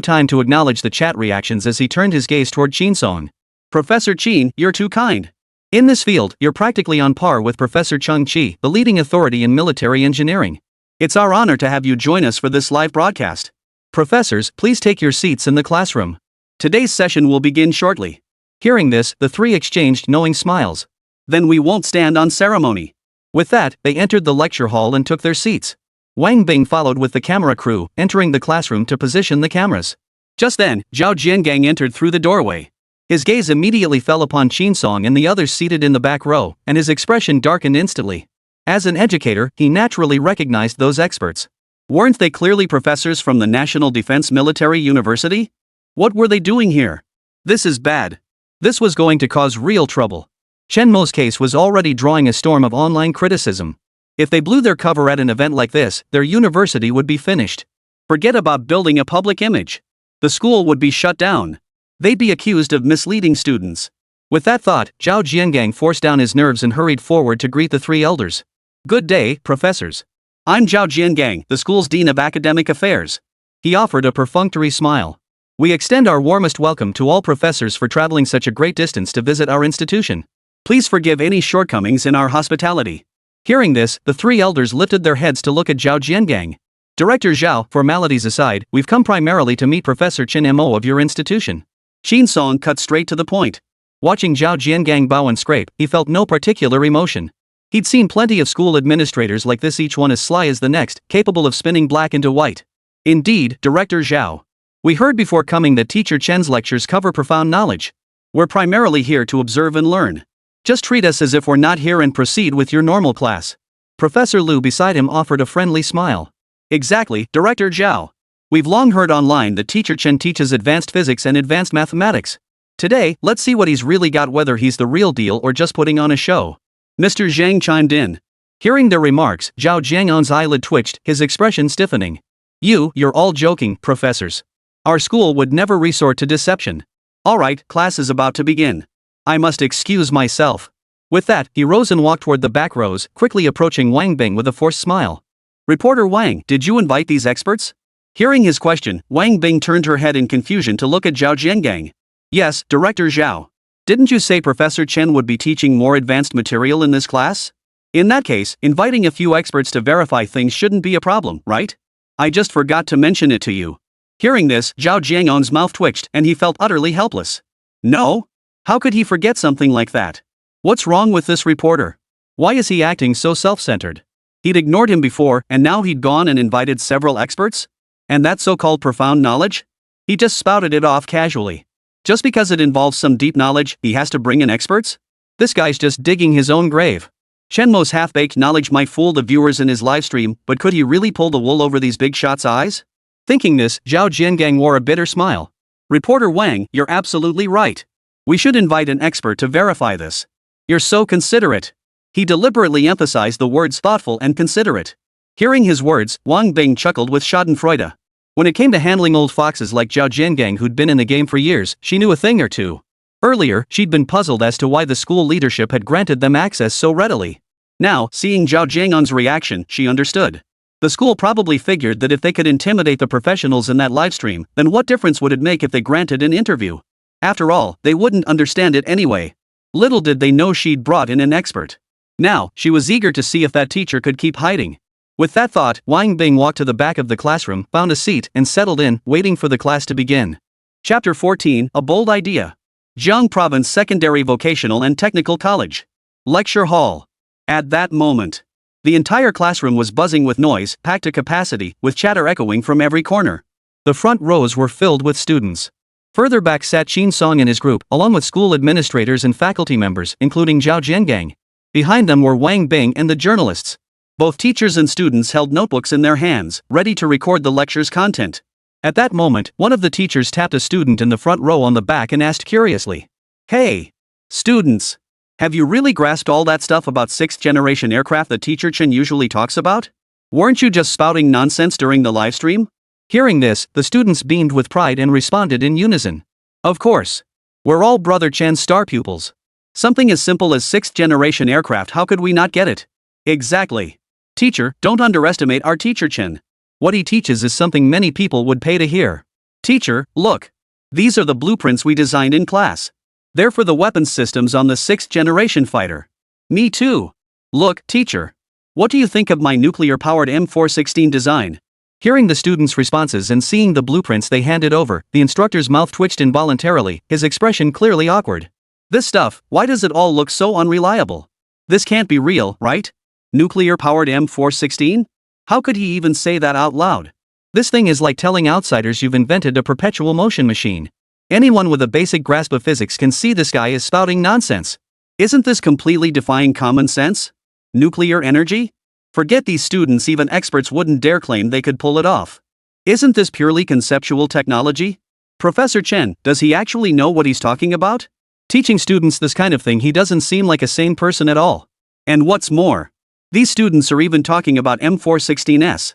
time to acknowledge the chat reactions as he turned his gaze toward Qin Song. Professor Qin, you're too kind. In this field, you're practically on par with Professor Chung Chi, the leading authority in military engineering. It's our honor to have you join us for this live broadcast. Professors, please take your seats in the classroom. Today's session will begin shortly. Hearing this, the three exchanged knowing smiles. Then we won't stand on ceremony. With that, they entered the lecture hall and took their seats. Wang Bing followed with the camera crew, entering the classroom to position the cameras. Just then, Zhao Jiangang entered through the doorway. His gaze immediately fell upon Qin Song and the others seated in the back row, and his expression darkened instantly. As an educator, he naturally recognized those experts. Weren't they clearly professors from the National Defense Military University? What were they doing here? This is bad. This was going to cause real trouble. Chen Mo's case was already drawing a storm of online criticism. If they blew their cover at an event like this, their university would be finished. Forget about building a public image. The school would be shut down. They'd be accused of misleading students. With that thought, Zhao Jiangang forced down his nerves and hurried forward to greet the three elders. Good day, professors. I'm Zhao Jiangang, the school's Dean of Academic Affairs. He offered a perfunctory smile. We extend our warmest welcome to all professors for traveling such a great distance to visit our institution. Please forgive any shortcomings in our hospitality. Hearing this, the three elders lifted their heads to look at Zhao Jiangang. Director Zhao, formalities aside, we've come primarily to meet Professor Chen Mo of your institution. Qin Song cut straight to the point. Watching Zhao Jiangang bow and scrape, he felt no particular emotion. He'd seen plenty of school administrators like this, each one as sly as the next, capable of spinning black into white. Indeed, Director Zhao. We heard before coming that Teacher Chen's lectures cover profound knowledge. We're primarily here to observe and learn. Just treat us as if we're not here and proceed with your normal class. Professor Liu beside him offered a friendly smile. Exactly, Director Zhao. We've long heard online that Teacher Chen teaches advanced physics and advanced mathematics. Today, let's see what he's really got, whether he's the real deal or just putting on a show. Mr. Zhang chimed in. Hearing their remarks, Zhao Jiangan's eyelid twitched, his expression stiffening. You're all joking, professors. Our school would never resort to deception. All right, class is about to begin. I must excuse myself. With that, he rose and walked toward the back rows, quickly approaching Wang Bing with a forced smile. Reporter Wang, did you invite these experts? Hearing his question, Wang Bing turned her head in confusion to look at Zhao Jiangang. Yes, Director Zhao. Didn't you say Professor Chen would be teaching more advanced material in this class? In that case, inviting a few experts to verify things shouldn't be a problem, right? I just forgot to mention it to you. Hearing this, Zhao Jiangan's mouth twitched and he felt utterly helpless. No? How could he forget something like that? What's wrong with this reporter? Why is he acting so self-centered? He'd ignored him before, and now he'd gone and invited several experts? And that so-called profound knowledge? He just spouted it off casually. Just because it involves some deep knowledge, he has to bring in experts? This guy's just digging his own grave. Chen Mo's half-baked knowledge might fool the viewers in his livestream, but could he really pull the wool over these big shots' eyes? Thinking this, Zhao Jiangang wore a bitter smile. Reporter Wang, you're absolutely right. We should invite an expert to verify this. You're so considerate. He deliberately emphasized the words thoughtful and considerate. Hearing his words, Wang Bing chuckled with schadenfreude. When it came to handling old foxes like Zhao Jiangang who'd been in the game for years, she knew a thing or two. Earlier, she'd been puzzled as to why the school leadership had granted them access so readily. Now, seeing Zhao Jiangan's reaction, she understood. The school probably figured that if they could intimidate the professionals in that livestream, then what difference would it make if they granted an interview? After all, they wouldn't understand it anyway. Little did they know she'd brought in an expert. Now, she was eager to see if that teacher could keep hiding. With that thought, Wang Bing walked to the back of the classroom, found a seat, and settled in, waiting for the class to begin. Chapter 14, A Bold Idea. Jiang Province Secondary Vocational and Technical College. Lecture Hall. At that moment, the entire classroom was buzzing with noise, packed to capacity, with chatter echoing from every corner. The front rows were filled with students. Further back sat Qin Song and his group, along with school administrators and faculty members, including Zhao Jiangang. Behind them were Wang Bing and the journalists. Both teachers and students held notebooks in their hands, ready to record the lecture's content. At that moment, one of the teachers tapped a student in the front row on the back and asked curiously, "Hey, students, have you really grasped all that stuff about 6th-generation aircraft that Teacher Chen usually talks about? Weren't you just spouting nonsense during the livestream?" Hearing this, the students beamed with pride and responded in unison. Of course. We're all Brother Chen's star pupils. Something as simple as 6th-generation aircraft, how could we not get it? Exactly. Teacher, don't underestimate our teacher Chen. What he teaches is something many people would pay to hear. Teacher, look. These are the blueprints we designed in class. They're for the weapons systems on the 6th-generation fighter. Me too. Look, teacher. What do you think of my nuclear-powered M416 design? Hearing the students' responses and seeing the blueprints they handed over, the instructor's mouth twitched involuntarily, his expression clearly awkward. This stuff, why does it all look so unreliable? This can't be real, right? Nuclear-powered M416? How could he even say that out loud? This thing is like telling outsiders you've invented a perpetual motion machine. Anyone with a basic grasp of physics can see this guy is spouting nonsense. Isn't this completely defying common sense? Nuclear energy? Forget these students, even experts wouldn't dare claim they could pull it off. Isn't this purely conceptual technology? Professor Chen, does he actually know what he's talking about? Teaching students this kind of thing, he doesn't seem like a sane person at all. And what's more, these students are even talking about M416s.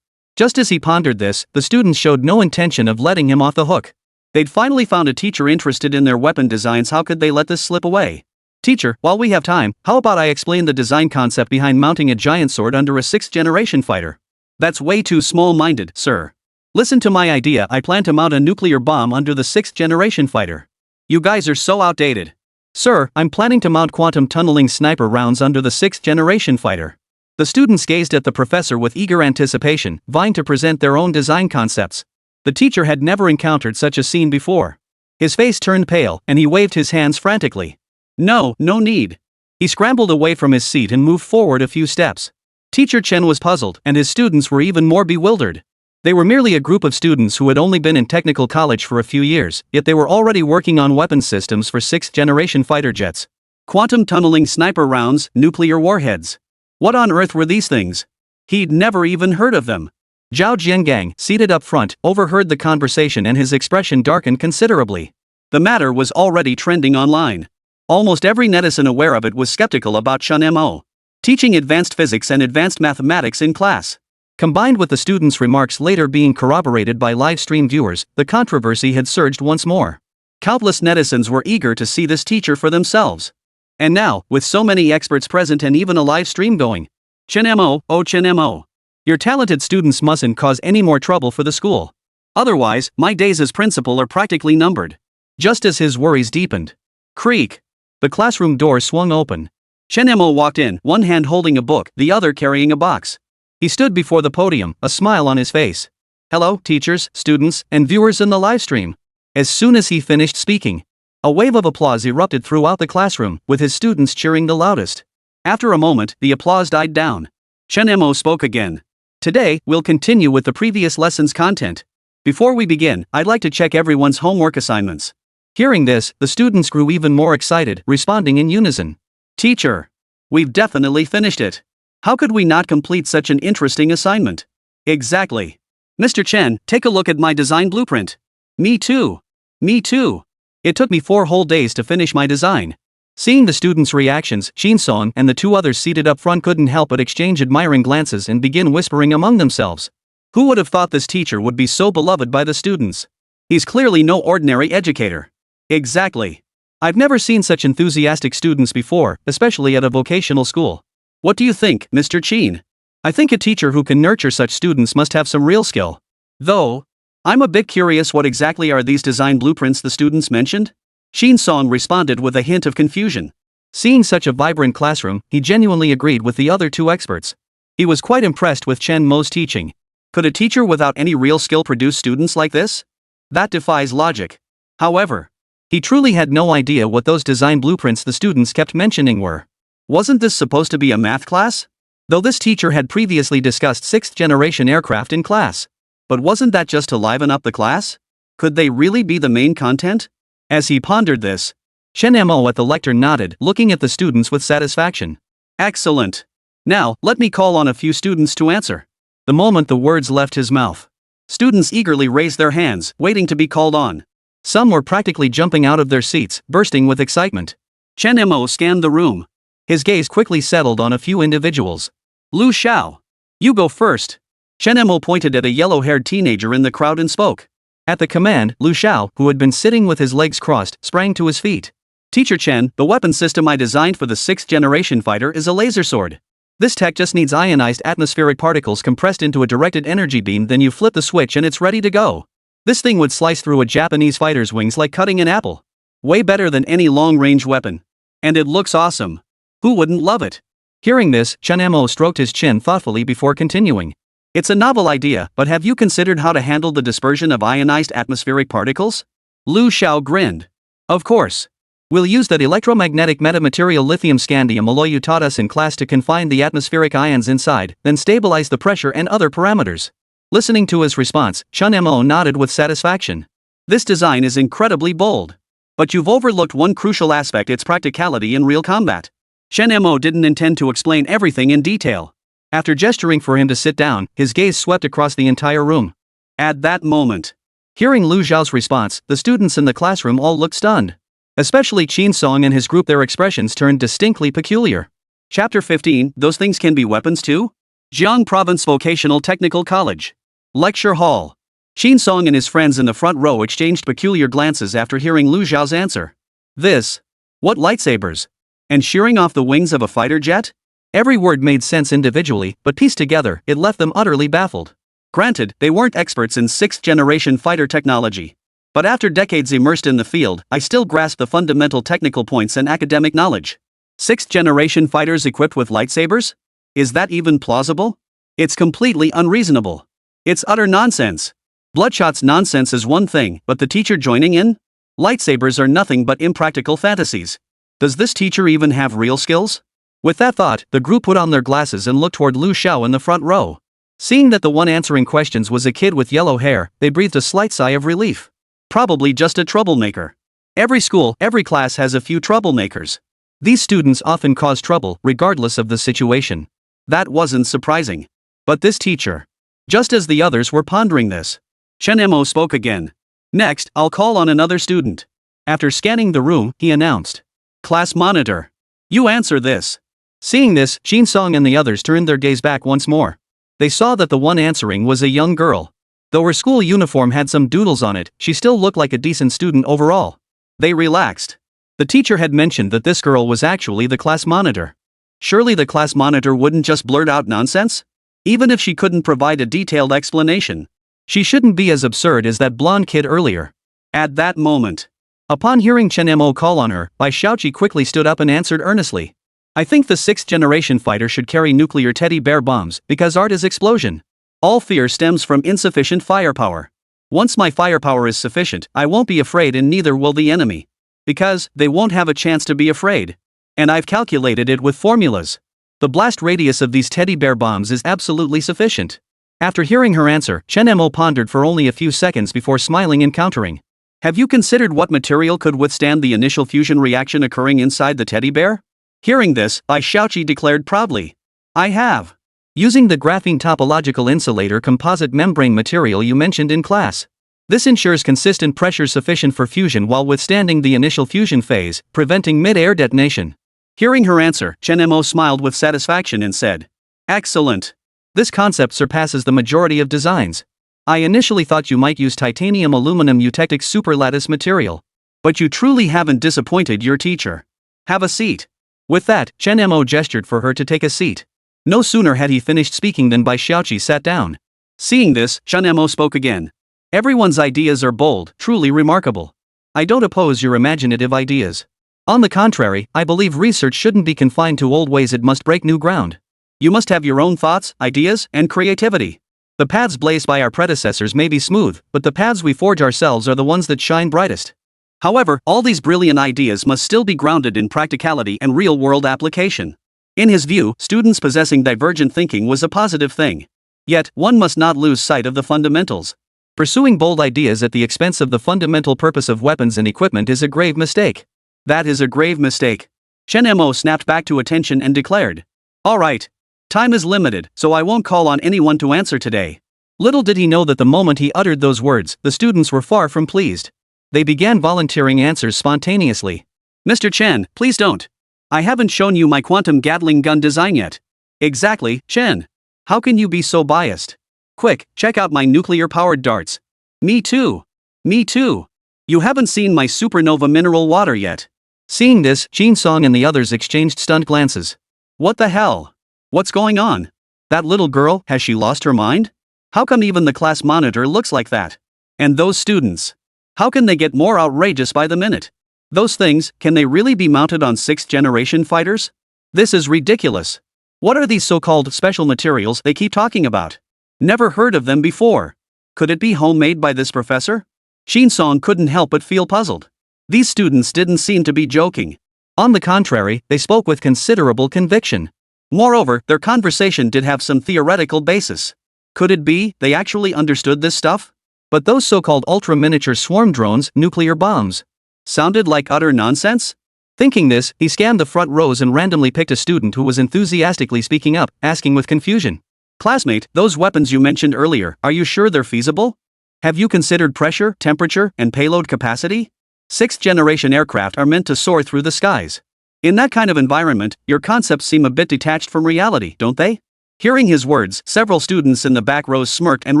Just as he pondered this, the students showed no intention of letting him off the hook. They'd finally found a teacher interested in their weapon designs. How could they let this slip away? Teacher, while we have time, how about I explain the design concept behind mounting a giant sword under a 6th-generation fighter? That's way too small-minded, sir. Listen to my idea. I plan to mount a nuclear bomb under the 6th-generation fighter. You guys are so outdated. Sir, I'm planning to mount quantum tunneling sniper rounds under the 6th-generation fighter. The students gazed at the professor with eager anticipation, vying to present their own design concepts. The teacher had never encountered such a scene before. His face turned pale, and he waved his hands frantically. No need. He scrambled away from his seat and moved forward a few steps. Teacher Chen was puzzled, and his students were even more bewildered. They were merely a group of students who had only been in technical college for a few years, yet they were already working on weapons systems for 6th-generation fighter jets. Quantum tunneling sniper rounds, nuclear warheads. What on earth were these things? He'd never even heard of them. Zhao Jiangang, seated up front, overheard the conversation and his expression darkened considerably. The matter was already trending online. Almost every netizen aware of it was skeptical about Chen Mo teaching advanced physics and advanced mathematics in class. Combined with the students' remarks later being corroborated by live stream viewers, the controversy had surged once more. Countless netizens were eager to see this teacher for themselves. And now, with so many experts present and even a live stream going, Chen Mo, oh Chen Mo. Your talented students mustn't cause any more trouble for the school. Otherwise, my days as principal are practically numbered. Just as his worries deepened. Creak. The classroom door swung open. Chen Mo walked in, one hand holding a book, the other carrying a box. He stood before the podium, a smile on his face. Hello, teachers, students, and viewers in the live stream. As soon as he finished speaking, a wave of applause erupted throughout the classroom, with his students cheering the loudest. After a moment, the applause died down. Chen Mo spoke again. Today, we'll continue with the previous lesson's content. Before we begin, I'd like to check everyone's homework assignments. Hearing this, the students grew even more excited, responding in unison. Teacher, we've definitely finished it. How could we not complete such an interesting assignment? Exactly. Mr. Chen, take a look at my design blueprint. Me too. It took me 4 whole days to finish my design. Seeing the students' reactions, Song and the 2 others seated up front couldn't help but exchange admiring glances and begin whispering among themselves. Who would have thought this teacher would be so beloved by the students? He's clearly no ordinary educator. Exactly. I've never seen such enthusiastic students before, especially at a vocational school. What do you think, Mr. Chen? I think a teacher who can nurture such students must have some real skill. Though, I'm a bit curious, what exactly are these design blueprints the students mentioned? Song responded with a hint of confusion. Seeing such a vibrant classroom, he genuinely agreed with the other 2 experts. He was quite impressed with Chen Mo's teaching. Could a teacher without any real skill produce students like this? That defies logic. However, he truly had no idea what those design blueprints the students kept mentioning were. Wasn't this supposed to be a math class? Though this teacher had previously discussed 6th-generation aircraft in class. But wasn't that just to liven up the class? Could they really be the main content? As he pondered this, Chen Mo at the lectern nodded, looking at the students with satisfaction. Excellent. Now, let me call on a few students to answer. The moment the words left his mouth, students eagerly raised their hands, waiting to be called on. Some were practically jumping out of their seats, bursting with excitement. Chen Mo scanned the room. His gaze quickly settled on a few individuals. Lu Xiao, you go first. Chen Mo pointed at a yellow-haired teenager in the crowd and spoke. At the command, Lu Xiao, who had been sitting with his legs crossed, sprang to his feet. Teacher Chen, the weapon system I designed for the 6th generation fighter is a laser sword. This tech just needs ionized atmospheric particles compressed into a directed energy beam, then you flip the switch and it's ready to go. This thing would slice through a Japanese fighter's wings like cutting an apple. Way better than any long-range weapon. And it looks awesome. Who wouldn't love it? Hearing this, Chen Mo stroked his chin thoughtfully before continuing. It's a novel idea, but have you considered how to handle the dispersion of ionized atmospheric particles? Lu Xiao grinned. Of course. We'll use that electromagnetic metamaterial lithium scandium alloy you taught us in class to confine the atmospheric ions inside, then stabilize the pressure and other parameters. Listening to his response, Chen Mo nodded with satisfaction. This design is incredibly bold. But you've overlooked one crucial aspect: its practicality in real combat. Chen Mo didn't intend to explain everything in detail. After gesturing for him to sit down, his gaze swept across the entire room. At that moment, hearing Lu Xiao's response, the students in the classroom all looked stunned. Especially Qin Song and his group, their expressions turned distinctly peculiar. Chapter 15, Those Things Can Be Weapons Too? Jiang Province Vocational Technical College. Lecture Hall. Qin Song and his friends in the front row exchanged peculiar glances after hearing Lu Xiao's answer. This? What lightsabers? And shearing off the wings of a fighter jet? Every word made sense individually, but pieced together, it left them utterly baffled. Granted, they weren't experts in 6th generation fighter technology. But after decades immersed in the field, I still grasp the fundamental technical points and academic knowledge. 6th generation fighters equipped with lightsabers? Is that even plausible? It's completely unreasonable. It's utter nonsense. Bloodshot's nonsense is one thing, but the teacher joining in? Lightsabers are nothing but impractical fantasies. Does this teacher even have real skills? With that thought, the group put on their glasses and looked toward Lu Xiao in the front row. Seeing that the one answering questions was a kid with yellow hair, they breathed a slight sigh of relief. Probably just a troublemaker. Every school, every class has a few troublemakers. These students often cause trouble, regardless of the situation. That wasn't surprising. But this teacher. Just as the others were pondering this, Chen Mo spoke again. Next, I'll call on another student. After scanning the room, he announced. Class monitor. You answer this. Seeing this, Qin Song and the others turned their gaze back once more. They saw that the one answering was a young girl. Though her school uniform had some doodles on it, she still looked like a decent student overall. They relaxed. The teacher had mentioned that this girl was actually the class monitor. Surely the class monitor wouldn't just blurt out nonsense? Even if she couldn't provide a detailed explanation. She shouldn't be as absurd as that blonde kid earlier. At that moment, upon hearing Chen Mo call on her, Bai Xiaoqi quickly stood up and answered earnestly. I think the 6th generation fighter should carry nuclear teddy bear bombs, because art is explosion. All fear stems from insufficient firepower. Once my firepower is sufficient, I won't be afraid, and neither will the enemy. Because they won't have a chance to be afraid. And I've calculated it with formulas. The blast radius of these teddy bear bombs is absolutely sufficient. After hearing her answer, Chen Mo pondered for only a few seconds before smiling and countering. Have you considered what material could withstand the initial fusion reaction occurring inside the teddy bear? Hearing this, Bai Xiaoqi declared proudly. I have. Using the graphene topological insulator composite membrane material you mentioned in class. This ensures consistent pressure sufficient for fusion while withstanding the initial fusion phase, preventing mid-air detonation. Hearing her answer, Chen Mo smiled with satisfaction and said, Excellent. This concept surpasses the majority of designs. I initially thought you might use titanium aluminum eutectic superlattice material. But you truly haven't disappointed your teacher. Have a seat. With that, Chen Mo gestured for her to take a seat. No sooner had he finished speaking than Bai Xiaoqi sat down. Seeing this, Chen Mo spoke again. Everyone's ideas are bold, truly remarkable. I don't oppose your imaginative ideas. On the contrary, I believe research shouldn't be confined to old ways, it must break new ground. You must have your own thoughts, ideas, and creativity. The paths blazed by our predecessors may be smooth, but the paths we forge ourselves are the ones that shine brightest. However, all these brilliant ideas must still be grounded in practicality and real-world application. In his view, students possessing divergent thinking was a positive thing. Yet, one must not lose sight of the fundamentals. Pursuing bold ideas at the expense of the fundamental purpose of weapons and equipment is a grave mistake. That is a grave mistake. Chen Mo snapped back to attention and declared. All right. Time is limited, so I won't call on anyone to answer today. Little did he know that the moment he uttered those words, the students were far from pleased. They began volunteering answers spontaneously. Mr. Chen, please don't. I haven't shown you my quantum Gatling gun design yet. Exactly, Chen. How can you be so biased? Quick, check out my nuclear-powered darts. Me too. Me too. You haven't seen my supernova mineral water yet. Seeing this, Jin Song and the others exchanged stunned glances. What the hell? What's going on? That little girl, has she lost her mind? How come even the class monitor looks like that? And those students? How can they get more outrageous by the minute? Those things, can they really be mounted on 6th generation fighters? This is ridiculous. What are these so-called special materials they keep talking about? Never heard of them before. Could it be homemade by this professor? Jin Song couldn't help but feel puzzled. These students didn't seem to be joking. On the contrary, they spoke with considerable conviction. Moreover, their conversation did have some theoretical basis. Could it be they actually understood this stuff? But those so-called ultra-miniature swarm drones, nuclear bombs, sounded like utter nonsense? Thinking this, he scanned the front rows and randomly picked a student who was enthusiastically speaking up, asking with confusion. Classmate, those weapons you mentioned earlier, are you sure they're feasible? Have you considered pressure, temperature, and payload capacity? 6th generation aircraft are meant to soar through the skies. In that kind of environment, your concepts seem a bit detached from reality, don't they? Hearing his words, several students in the back rows smirked and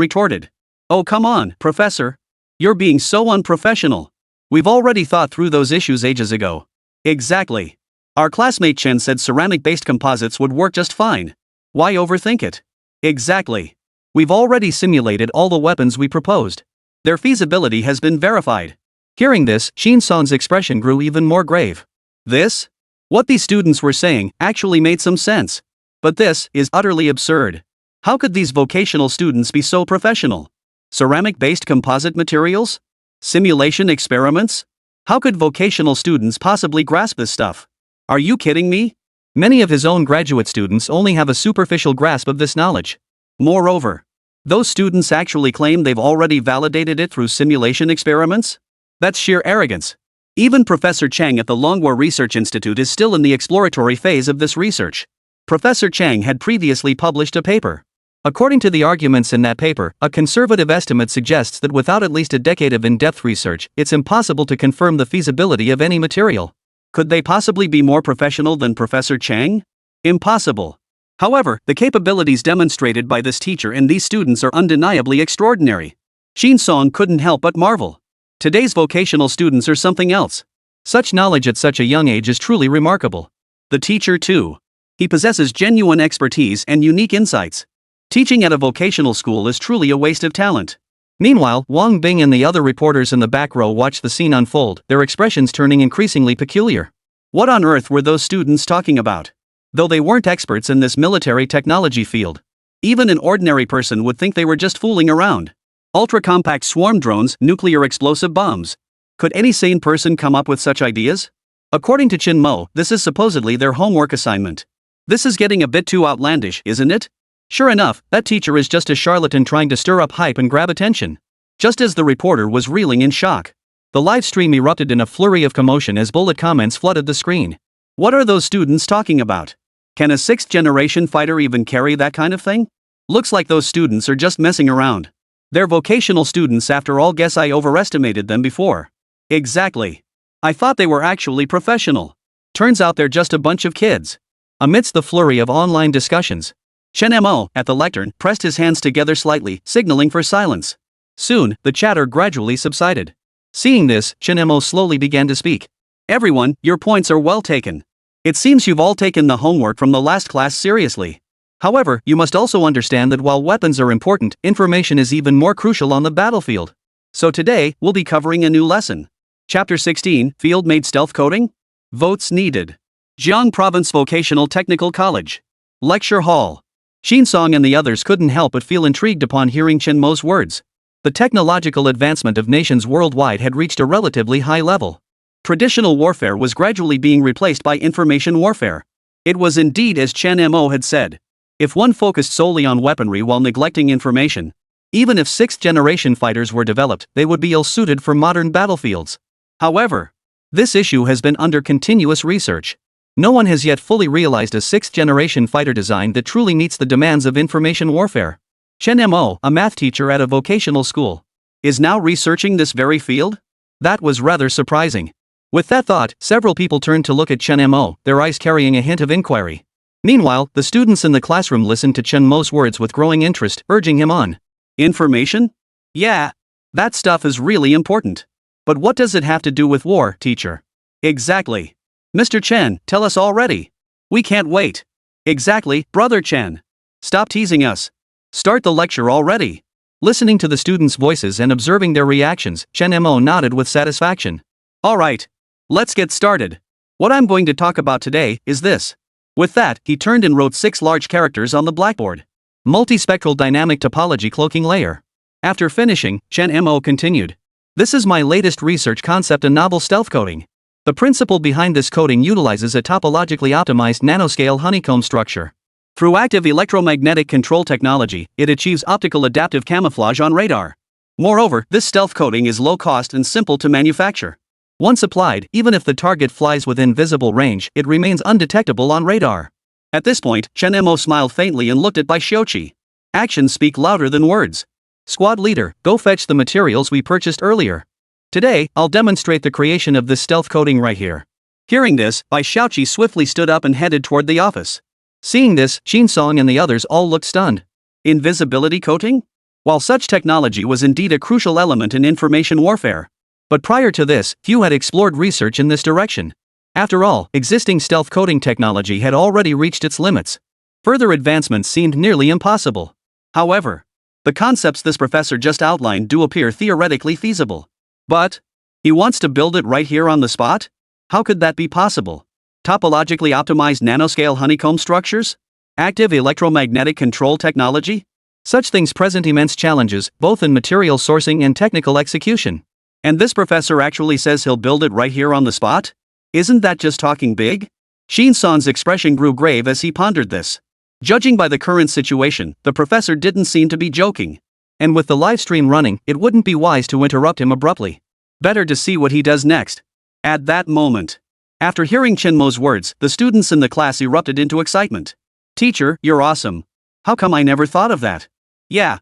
retorted. Oh come on, professor. You're being so unprofessional. We've already thought through those issues ages ago. Exactly. Our classmate Chen said ceramic-based composites would work just fine. Why overthink it? Exactly. We've already simulated all the weapons we proposed. Their feasibility has been verified. Hearing this, Jin Song's expression grew even more grave. This? What these students were saying actually made some sense. But this is utterly absurd. How could these vocational students be so professional? Ceramic-based composite materials? Simulation experiments? How could vocational students possibly grasp this stuff? Are you kidding me? Many of his own graduate students only have a superficial grasp of this knowledge. Moreover, those students actually claim they've already validated it through simulation experiments? That's sheer arrogance. Even Professor Chang at the Longguo Research Institute is still in the exploratory phase of this research. Professor Chang had previously published a paper. According to the arguments in that paper, a conservative estimate suggests that without at least a decade of in-depth research, it's impossible to confirm the feasibility of any material. Could they possibly be more professional than Professor Chang? Impossible. However, the capabilities demonstrated by this teacher and these students are undeniably extraordinary. Jin Song couldn't help but marvel. Today's vocational students are something else. Such knowledge at such a young age is truly remarkable. The teacher too. He possesses genuine expertise and unique insights. Teaching at a vocational school is truly a waste of talent. Meanwhile, Wang Bing and the other reporters in the back row watched the scene unfold, their expressions turning increasingly peculiar. What on earth were those students talking about? Though they weren't experts in this military technology field, even an ordinary person would think they were just fooling around. Ultra-compact swarm drones, nuclear explosive bombs. Could any sane person come up with such ideas? According to Chen Mo, this is supposedly their homework assignment. This is getting a bit too outlandish, isn't it? Sure enough, that teacher is just a charlatan trying to stir up hype and grab attention. Just as the reporter was reeling in shock, the live stream erupted in a flurry of commotion as bullet comments flooded the screen. What are those students talking about? Can a 6th generation fighter even carry that kind of thing? Looks like those students are just messing around. They're vocational students after all. Guess I overestimated them before. Exactly. I thought they were actually professional. Turns out they're just a bunch of kids. Amidst the flurry of online discussions, Chen Mo, at the lectern, pressed his hands together slightly, signaling for silence. Soon, the chatter gradually subsided. Seeing this, Chen Mo slowly began to speak. Everyone, your points are well taken. It seems you've all taken the homework from the last class seriously. However, you must also understand that while weapons are important, information is even more crucial on the battlefield. So today, we'll be covering a new lesson. Chapter 16, Field-Made Stealth Coding? Votes needed. Jiang Province Vocational Technical College. Lecture Hall. Jin Song and the others couldn't help but feel intrigued upon hearing Chen Mo's words. The technological advancement of nations worldwide had reached a relatively high level. Traditional warfare was gradually being replaced by information warfare. It was indeed as Chen Mo had said. If one focused solely on weaponry while neglecting information, even if 6th generation fighters were developed, they would be ill-suited for modern battlefields. However, this issue has been under continuous research. No one has yet fully realized a 6th generation fighter design that truly meets the demands of information warfare. Chen Mo, a math teacher at a vocational school, is now researching this very field? That was rather surprising. With that thought, several people turned to look at Chen Mo, their eyes carrying a hint of inquiry. Meanwhile, the students in the classroom listened to Chen Mo's words with growing interest, urging him on. Information? Yeah. That stuff is really important. But what does it have to do with war, teacher? Exactly. Mr. Chen, tell us already. We can't wait. Exactly, Brother Chen. Stop teasing us. Start the lecture already. Listening to the students' voices and observing their reactions, Chen Mo nodded with satisfaction. Alright. Let's get started. What I'm going to talk about today is this. With that, he turned and wrote 6 large characters on the blackboard. Multispectral dynamic topology cloaking layer. After finishing, Chen Mo continued. This is my latest research concept, a novel stealth coding. The principle behind this coding utilizes a topologically optimized nanoscale honeycomb structure. Through active electromagnetic control technology, it achieves optical adaptive camouflage on radar. Moreover, this stealth coding is low cost and simple to manufacture. Once applied, even if the target flies within visible range, it remains undetectable on radar. At this point, Chen Mo smiled faintly and looked at Bai Xiaoqi. Actions speak louder than words. Squad leader, go fetch the materials we purchased earlier. Today, I'll demonstrate the creation of this stealth coding right here. Hearing this, Bai Xiaoqi swiftly stood up and headed toward the office. Seeing this, Xinsong and the others all looked stunned. Invisibility coating? While such technology was indeed a crucial element in information warfare. But prior to this, few had explored research in this direction. After all, existing stealth coding technology had already reached its limits. Further advancements seemed nearly impossible. However, the concepts this professor just outlined do appear theoretically feasible. But he wants to build it right here on the spot? How could that be possible? Topologically optimized nanoscale honeycomb structures? Active electromagnetic control technology? Such things present immense challenges, both in material sourcing and technical execution. And this professor actually says he'll build it right here on the spot? Isn't that just talking big? Xinsong's expression grew grave as he pondered this. Judging by the current situation, the professor didn't seem to be joking. And with the live stream running, it wouldn't be wise to interrupt him abruptly. Better to see what he does next. At that moment, after hearing Chen Mo's words, the students in the class erupted into excitement. Teacher, you're awesome. How come I never thought of that? Yeah.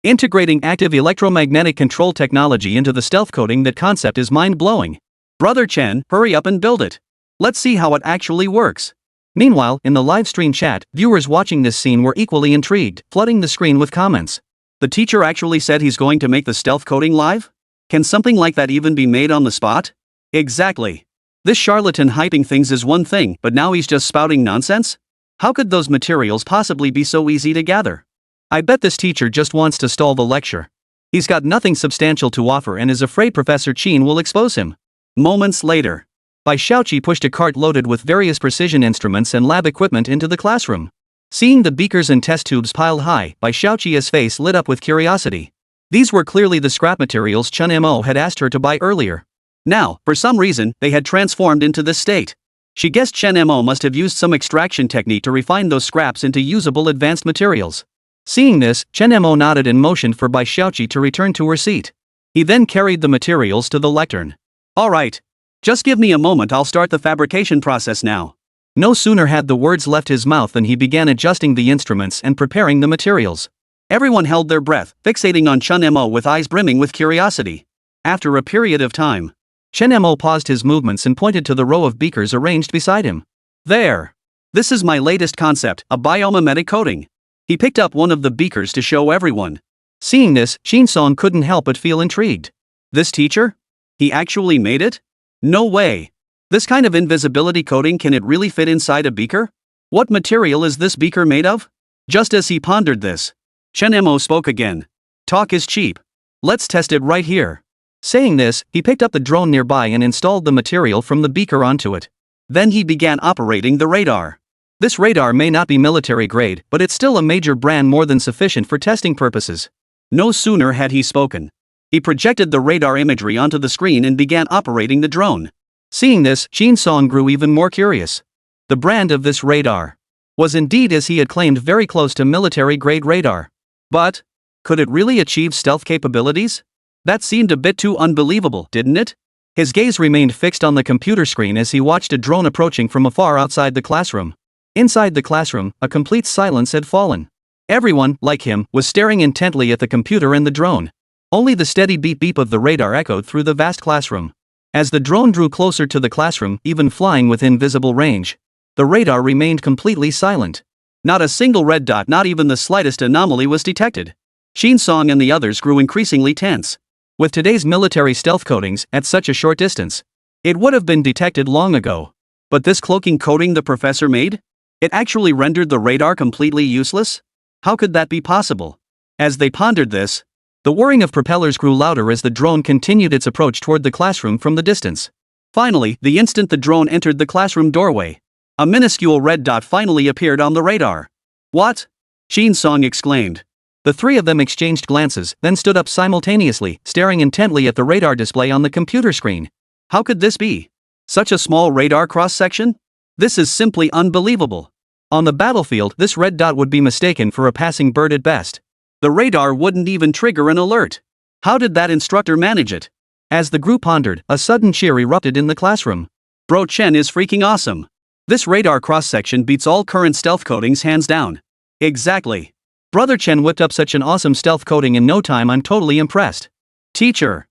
Integrating active electromagnetic control technology into the stealth coding, that concept is mind-blowing. Brother Chen, hurry up and build it. Let's see how it actually works. Meanwhile, in the live stream chat, viewers watching this scene were equally intrigued, flooding the screen with comments. The teacher actually said he's going to make the stealth coding live? Can something like that even be made on the spot? Exactly. This charlatan hyping things is one thing, but now he's just spouting nonsense? How could those materials possibly be so easy to gather? I bet this teacher just wants to stall the lecture. He's got nothing substantial to offer and is afraid Professor Qin will expose him. Moments later, Bai Xiaoqi pushed a cart loaded with various precision instruments and lab equipment into the classroom. Seeing the beakers and test tubes piled high, Bai Xiaoqi's face lit up with curiosity. These were clearly the scrap materials Chen Mo had asked her to buy earlier. Now, for some reason, they had transformed into this state. She guessed Chen Mo must have used some extraction technique to refine those scraps into usable advanced materials. Seeing this, Chen Mo nodded and motioned for Bai Xiaoqi to return to her seat. He then carried the materials to the lectern. Alright. Just give me a moment, I'll start the fabrication process now. No sooner had the words left his mouth than he began adjusting the instruments and preparing the materials. Everyone held their breath, fixating on Chen Mo with eyes brimming with curiosity. After a period of time, Chen Mo paused his movements and pointed to the row of beakers arranged beside him. There. This is my latest concept, a biomimetic coating. He picked up one of the beakers to show everyone. Seeing this, Xinsong couldn't help but feel intrigued. This teacher? He actually made it? No way. This kind of invisibility coating, can it really fit inside a beaker? What material is this beaker made of? Just as he pondered this, Chen Mo spoke again. Talk is cheap. Let's test it right here. Saying this, he picked up the drone nearby and installed the material from the beaker onto it. Then he began operating the radar. This radar may not be military grade, but it's still a major brand, more than sufficient for testing purposes. No sooner had he spoken, he projected the radar imagery onto the screen and began operating the drone. Seeing this, Xinsong grew even more curious. The brand of this radar was indeed, as he had claimed, very close to military-grade radar. But could it really achieve stealth capabilities? That seemed a bit too unbelievable, didn't it? His gaze remained fixed on the computer screen as he watched a drone approaching from afar outside the classroom. Inside the classroom, a complete silence had fallen. Everyone, like him, was staring intently at the computer and the drone. Only the steady beep-beep of the radar echoed through the vast classroom. As the drone drew closer to the classroom, even flying within visible range, the radar remained completely silent. Not a single red dot, not even the slightest anomaly, was detected. Chen Song and the others grew increasingly tense. With today's military stealth coatings at such a short distance, it would have been detected long ago. But this cloaking coating the professor made? It actually rendered the radar completely useless? How could that be possible? As they pondered this, the whirring of propellers grew louder as the drone continued its approach toward the classroom from the distance. Finally, the instant the drone entered the classroom doorway, a minuscule red dot finally appeared on the radar. What? Chen Song exclaimed. The three of them exchanged glances, then stood up simultaneously, staring intently at the radar display on the computer screen. How could this be? Such a small radar cross-section? This is simply unbelievable. On the battlefield, this red dot would be mistaken for a passing bird at best. The radar wouldn't even trigger an alert. How did that instructor manage it? As the group pondered, a sudden cheer erupted in the classroom. Bro Chen is freaking awesome. This radar cross-section beats all current stealth coatings hands down. Exactly. Brother Chen whipped up such an awesome stealth coating in no time. I'm totally impressed. Teacher.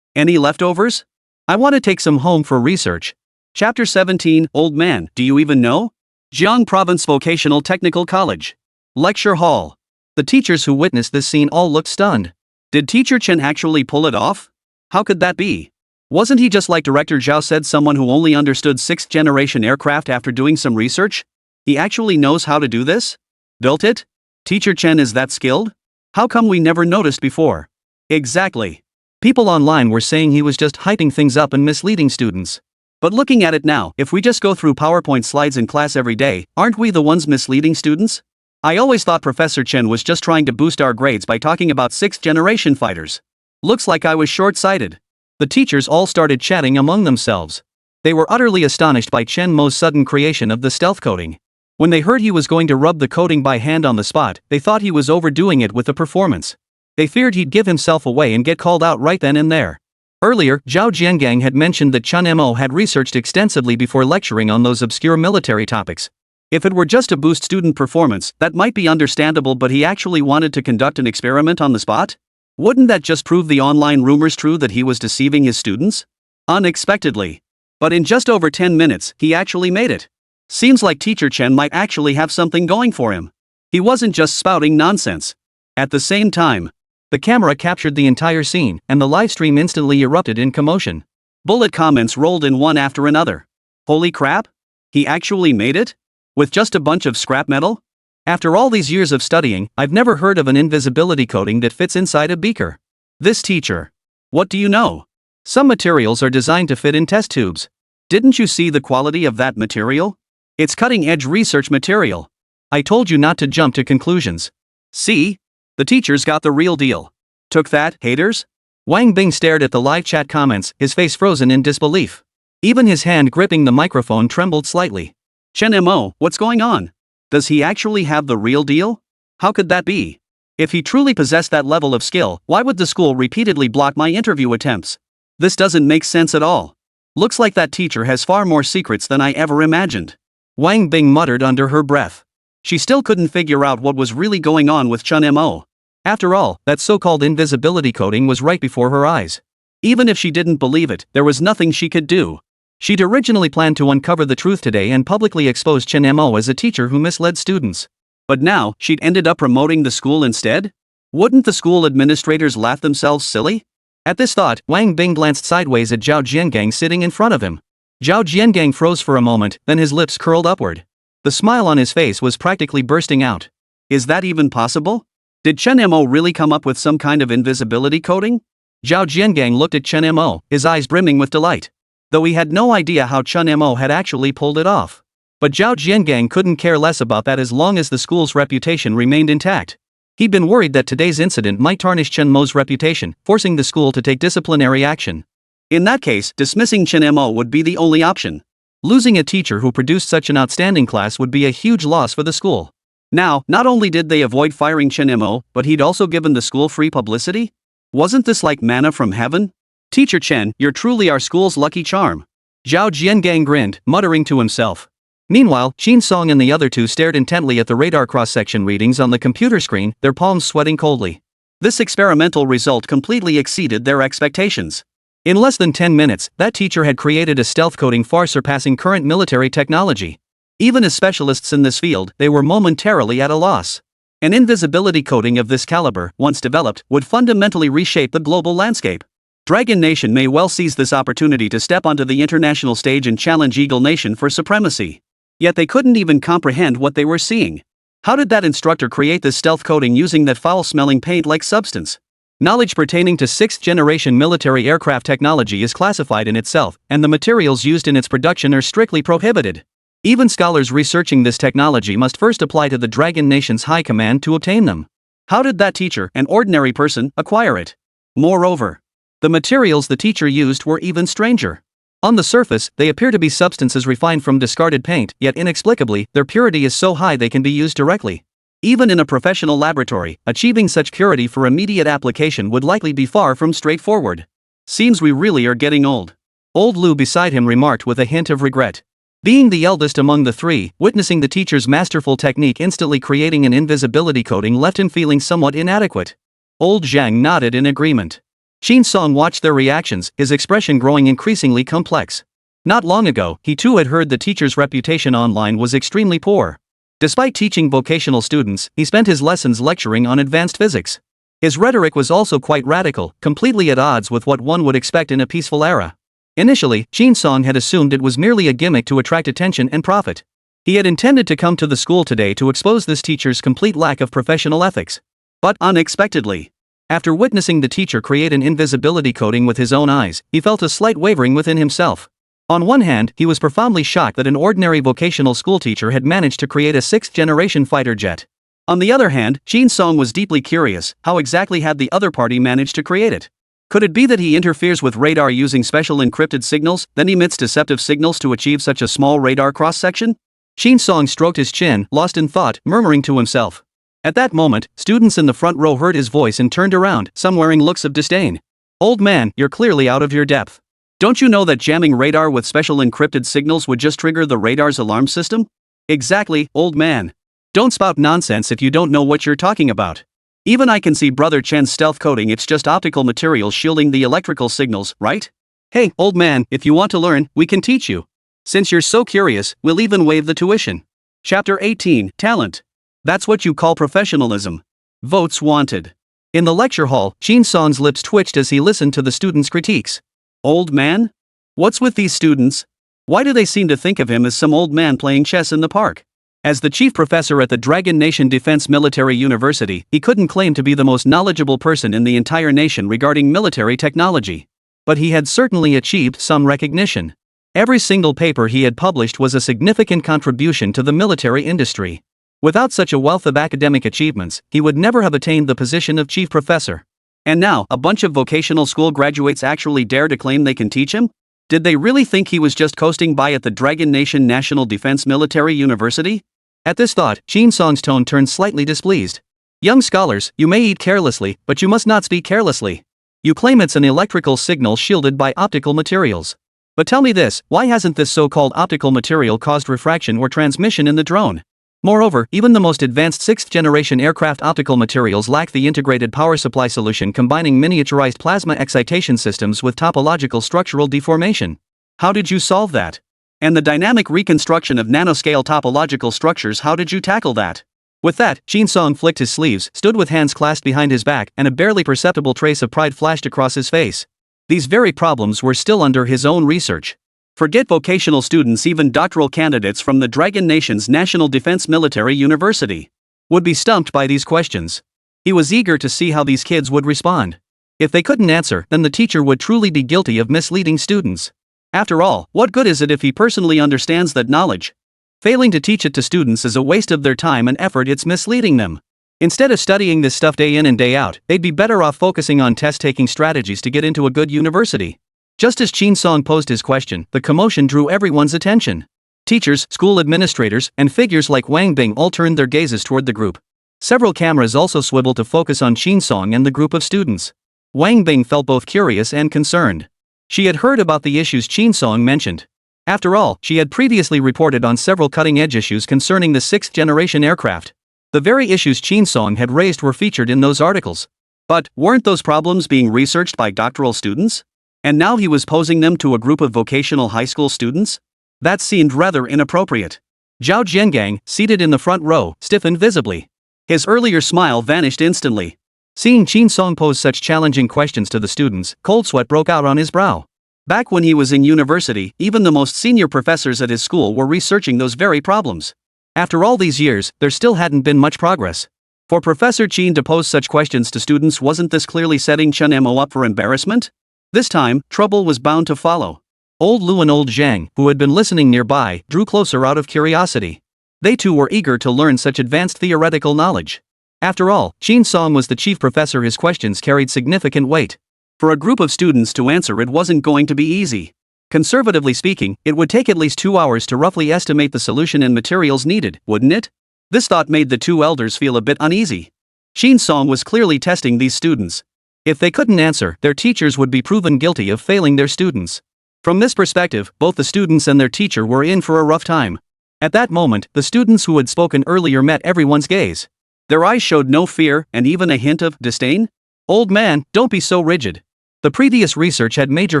Any leftovers? I want to take some home for research. Chapter 17, Old Man, do you even know? Jiang Province Vocational Technical College. Lecture Hall. The teachers who witnessed this scene all looked stunned. Did Teacher Chen actually pull it off? How could that be? Wasn't he just like Director Zhao said, someone who only understood 6th generation aircraft after doing some research? He actually knows how to do this? Built it? Teacher Chen is that skilled? How come we never noticed before? Exactly. People online were saying he was just hyping things up and misleading students. But looking at it now, if we just go through PowerPoint slides in class every day, aren't we the ones misleading students? I always thought Professor Chen was just trying to boost our grades by talking about 6th generation fighters. Looks like I was short-sighted. The teachers all started chatting among themselves. They were utterly astonished by Chen Mo's sudden creation of the stealth coating. When they heard he was going to rub the coating by hand on the spot, they thought he was overdoing it with the performance. They feared he'd give himself away and get called out right then and there. Earlier, Zhao Jiangang had mentioned that Chen Mo had researched extensively before lecturing on those obscure military topics. If it were just to boost student performance, that might be understandable, but he actually wanted to conduct an experiment on the spot? Wouldn't that just prove the online rumors true that he was deceiving his students? Unexpectedly. But in just over 10 minutes, he actually made it. Seems like Teacher Chen might actually have something going for him. He wasn't just spouting nonsense. At the same time, the camera captured the entire scene, and the livestream instantly erupted in commotion. Bullet comments rolled in one after another. Holy crap? He actually made it? With just a bunch of scrap metal? After all these years of studying, I've never heard of an invisibility coating that fits inside a beaker. This teacher. What do you know? Some materials are designed to fit in test tubes. Didn't you see the quality of that material? It's cutting-edge research material. I told you not to jump to conclusions. See? The teachers got the real deal. Took that, haters? Wang Bing stared at the live chat comments, his face frozen in disbelief. Even his hand gripping the microphone trembled slightly. Chen Mo, what's going on? Does he actually have the real deal? How could that be? If he truly possessed that level of skill, why would the school repeatedly block my interview attempts? This doesn't make sense at all. Looks like that teacher has far more secrets than I ever imagined. Wang Bing muttered under her breath. She still couldn't figure out what was really going on with Chen Mo. After all, that so-called invisibility coating was right before her eyes. Even if she didn't believe it, there was nothing she could do. She'd originally planned to uncover the truth today and publicly expose Chen Mo as a teacher who misled students. But now, she'd ended up promoting the school instead? Wouldn't the school administrators laugh themselves silly? At this thought, Wang Bing glanced sideways at Zhao Jiangang sitting in front of him. Zhao Jiangang froze for a moment, then his lips curled upward. The smile on his face was practically bursting out. Is that even possible? Did Chen Mo really come up with some kind of invisibility coating? Zhao Jiangang looked at Chen Mo, his eyes brimming with delight. Though he had no idea how Chen Mo had actually pulled it off. But Zhao Jiangang couldn't care less about that as long as the school's reputation remained intact. He'd been worried that today's incident might tarnish Chen Mo's reputation, forcing the school to take disciplinary action. In that case, dismissing Chen Mo would be the only option. Losing a teacher who produced such an outstanding class would be a huge loss for the school. Now, not only did they avoid firing Chen Mo, but he'd also given the school free publicity? Wasn't this like manna from heaven? Teacher Chen, you're truly our school's lucky charm. Zhao Jiangang grinned, muttering to himself. Meanwhile, Chen Song and the other two stared intently at the radar cross-section readings on the computer screen, their palms sweating coldly. This experimental result completely exceeded their expectations. In less than 10 minutes, that teacher had created a stealth coating far surpassing current military technology. Even as specialists in this field, they were momentarily at a loss. An invisibility coating of this caliber, once developed, would fundamentally reshape the global landscape. Dragon Nation may well seize this opportunity to step onto the international stage and challenge Eagle Nation for supremacy. Yet they couldn't even comprehend what they were seeing. How did that instructor create this stealth coating using that foul-smelling paint-like substance? Knowledge pertaining to 6th-generation military aircraft technology is classified in itself, and the materials used in its production are strictly prohibited. Even scholars researching this technology must first apply to the Dragon Nation's high command to obtain them. How did that teacher, an ordinary person, acquire it? Moreover, the materials the teacher used were even stranger. On the surface, they appear to be substances refined from discarded paint, yet inexplicably, their purity is so high they can be used directly. Even in a professional laboratory, achieving such purity for immediate application would likely be far from straightforward. Seems we really are getting old. Old Lou beside him remarked with a hint of regret. Being the eldest among the three, witnessing the teacher's masterful technique instantly creating an invisibility coating left him feeling somewhat inadequate. Old Zhang nodded in agreement. Qin Song watched their reactions, his expression growing increasingly complex. Not long ago, he too had heard the teacher's reputation online was extremely poor. Despite teaching vocational students, he spent his lessons lecturing on advanced physics. His rhetoric was also quite radical, completely at odds with what one would expect in a peaceful era. Initially, Qin Song had assumed it was merely a gimmick to attract attention and profit. He had intended to come to the school today to expose this teacher's complete lack of professional ethics. But unexpectedly, after witnessing the teacher create an invisibility coating with his own eyes, he felt a slight wavering within himself. On one hand, he was profoundly shocked that an ordinary vocational school teacher had managed to create a 6th-generation fighter jet. On the other hand, Qin Song was deeply curious, how exactly had the other party managed to create it? Could it be that he interferes with radar using special encrypted signals, then emits deceptive signals to achieve such a small radar cross-section? Qin Song stroked his chin, lost in thought, murmuring to himself. At that moment, students in the front row heard his voice and turned around, some wearing looks of disdain. Old man, you're clearly out of your depth. Don't you know that jamming radar with special encrypted signals would just trigger the radar's alarm system? Exactly, old man. Don't spout nonsense if you don't know what you're talking about. Even I can see Brother Chen's stealth coating, it's just optical materials shielding the electrical signals, right? Hey, old man, if you want to learn, we can teach you. Since you're so curious, we'll even waive the tuition. Chapter 18, Talent. That's what you call professionalism. Votes wanted. In the lecture hall, Qin Song's lips twitched as he listened to the students' critiques. Old man? What's with these students? Why do they seem to think of him as some old man playing chess in the park? As the chief professor at the Dragon Nation Defense Military University, he couldn't claim to be the most knowledgeable person in the entire nation regarding military technology. But he had certainly achieved some recognition. Every single paper he had published was a significant contribution to the military industry. Without such a wealth of academic achievements, he would never have attained the position of chief professor. And now, a bunch of vocational school graduates actually dare to claim they can teach him? Did they really think he was just coasting by at the Dragon Nation National Defense Military University? At this thought, Qin Song's tone turned slightly displeased. Young scholars, you may eat carelessly, but you must not speak carelessly. You claim it's an electrical signal shielded by optical materials. But tell me this, why hasn't this so-called optical material caused refraction or transmission in the drone? Moreover, even the most advanced 6th-generation aircraft optical materials lack the integrated power supply solution combining miniaturized plasma excitation systems with topological structural deformation. How did you solve that? And the dynamic reconstruction of nanoscale topological structures, how did you tackle that? With that, Qin Song flicked his sleeves, stood with hands clasped behind his back, and a barely perceptible trace of pride flashed across his face. These very problems were still under his own research. Forget vocational students, even doctoral candidates from the Dragon Nation's National Defense Military University would be stumped by these questions. He was eager to see how these kids would respond. If they couldn't answer, then the teacher would truly be guilty of misleading students. After all, what good is it if he personally understands that knowledge? Failing to teach it to students is a waste of their time and effort, it's misleading them. Instead of studying this stuff day in and day out, they'd be better off focusing on test-taking strategies to get into a good university. Just as Qin Song posed his question, the commotion drew everyone's attention. Teachers, school administrators, and figures like Wang Bing all turned their gazes toward the group. Several cameras also swiveled to focus on Qin Song and the group of students. Wang Bing felt both curious and concerned. She had heard about the issues Qin Song mentioned. After all, she had previously reported on several cutting-edge issues concerning the 6th-generation aircraft. The very issues Qin Song had raised were featured in those articles. But, weren't those problems being researched by doctoral students? And now he was posing them to a group of vocational high school students? That seemed rather inappropriate. Zhao Jiangang, seated in the front row, stiffened visibly. His earlier smile vanished instantly. Seeing Chen Song pose such challenging questions to the students, cold sweat broke out on his brow. Back when he was in university, even the most senior professors at his school were researching those very problems. After all these years, there still hadn't been much progress. For Professor Chen to pose such questions to students, wasn't this clearly setting Chen Mo up for embarrassment? This time, trouble was bound to follow. Old Lu and old Zhang, who had been listening nearby, drew closer out of curiosity. They too were eager to learn such advanced theoretical knowledge. After all, Chen Song was the chief professor. His questions carried significant weight. For a group of students to answer it wasn't going to be easy. Conservatively speaking, it would take at least 2 hours to roughly estimate the solution and materials needed, wouldn't it? This thought made the two elders feel a bit uneasy. Chen Song was clearly testing these students. If they couldn't answer, their teachers would be proven guilty of failing their students. From this perspective, both the students and their teacher were in for a rough time. At that moment, the students who had spoken earlier met everyone's gaze. Their eyes showed no fear and even a hint of disdain. Old man, don't be so rigid. The previous research had major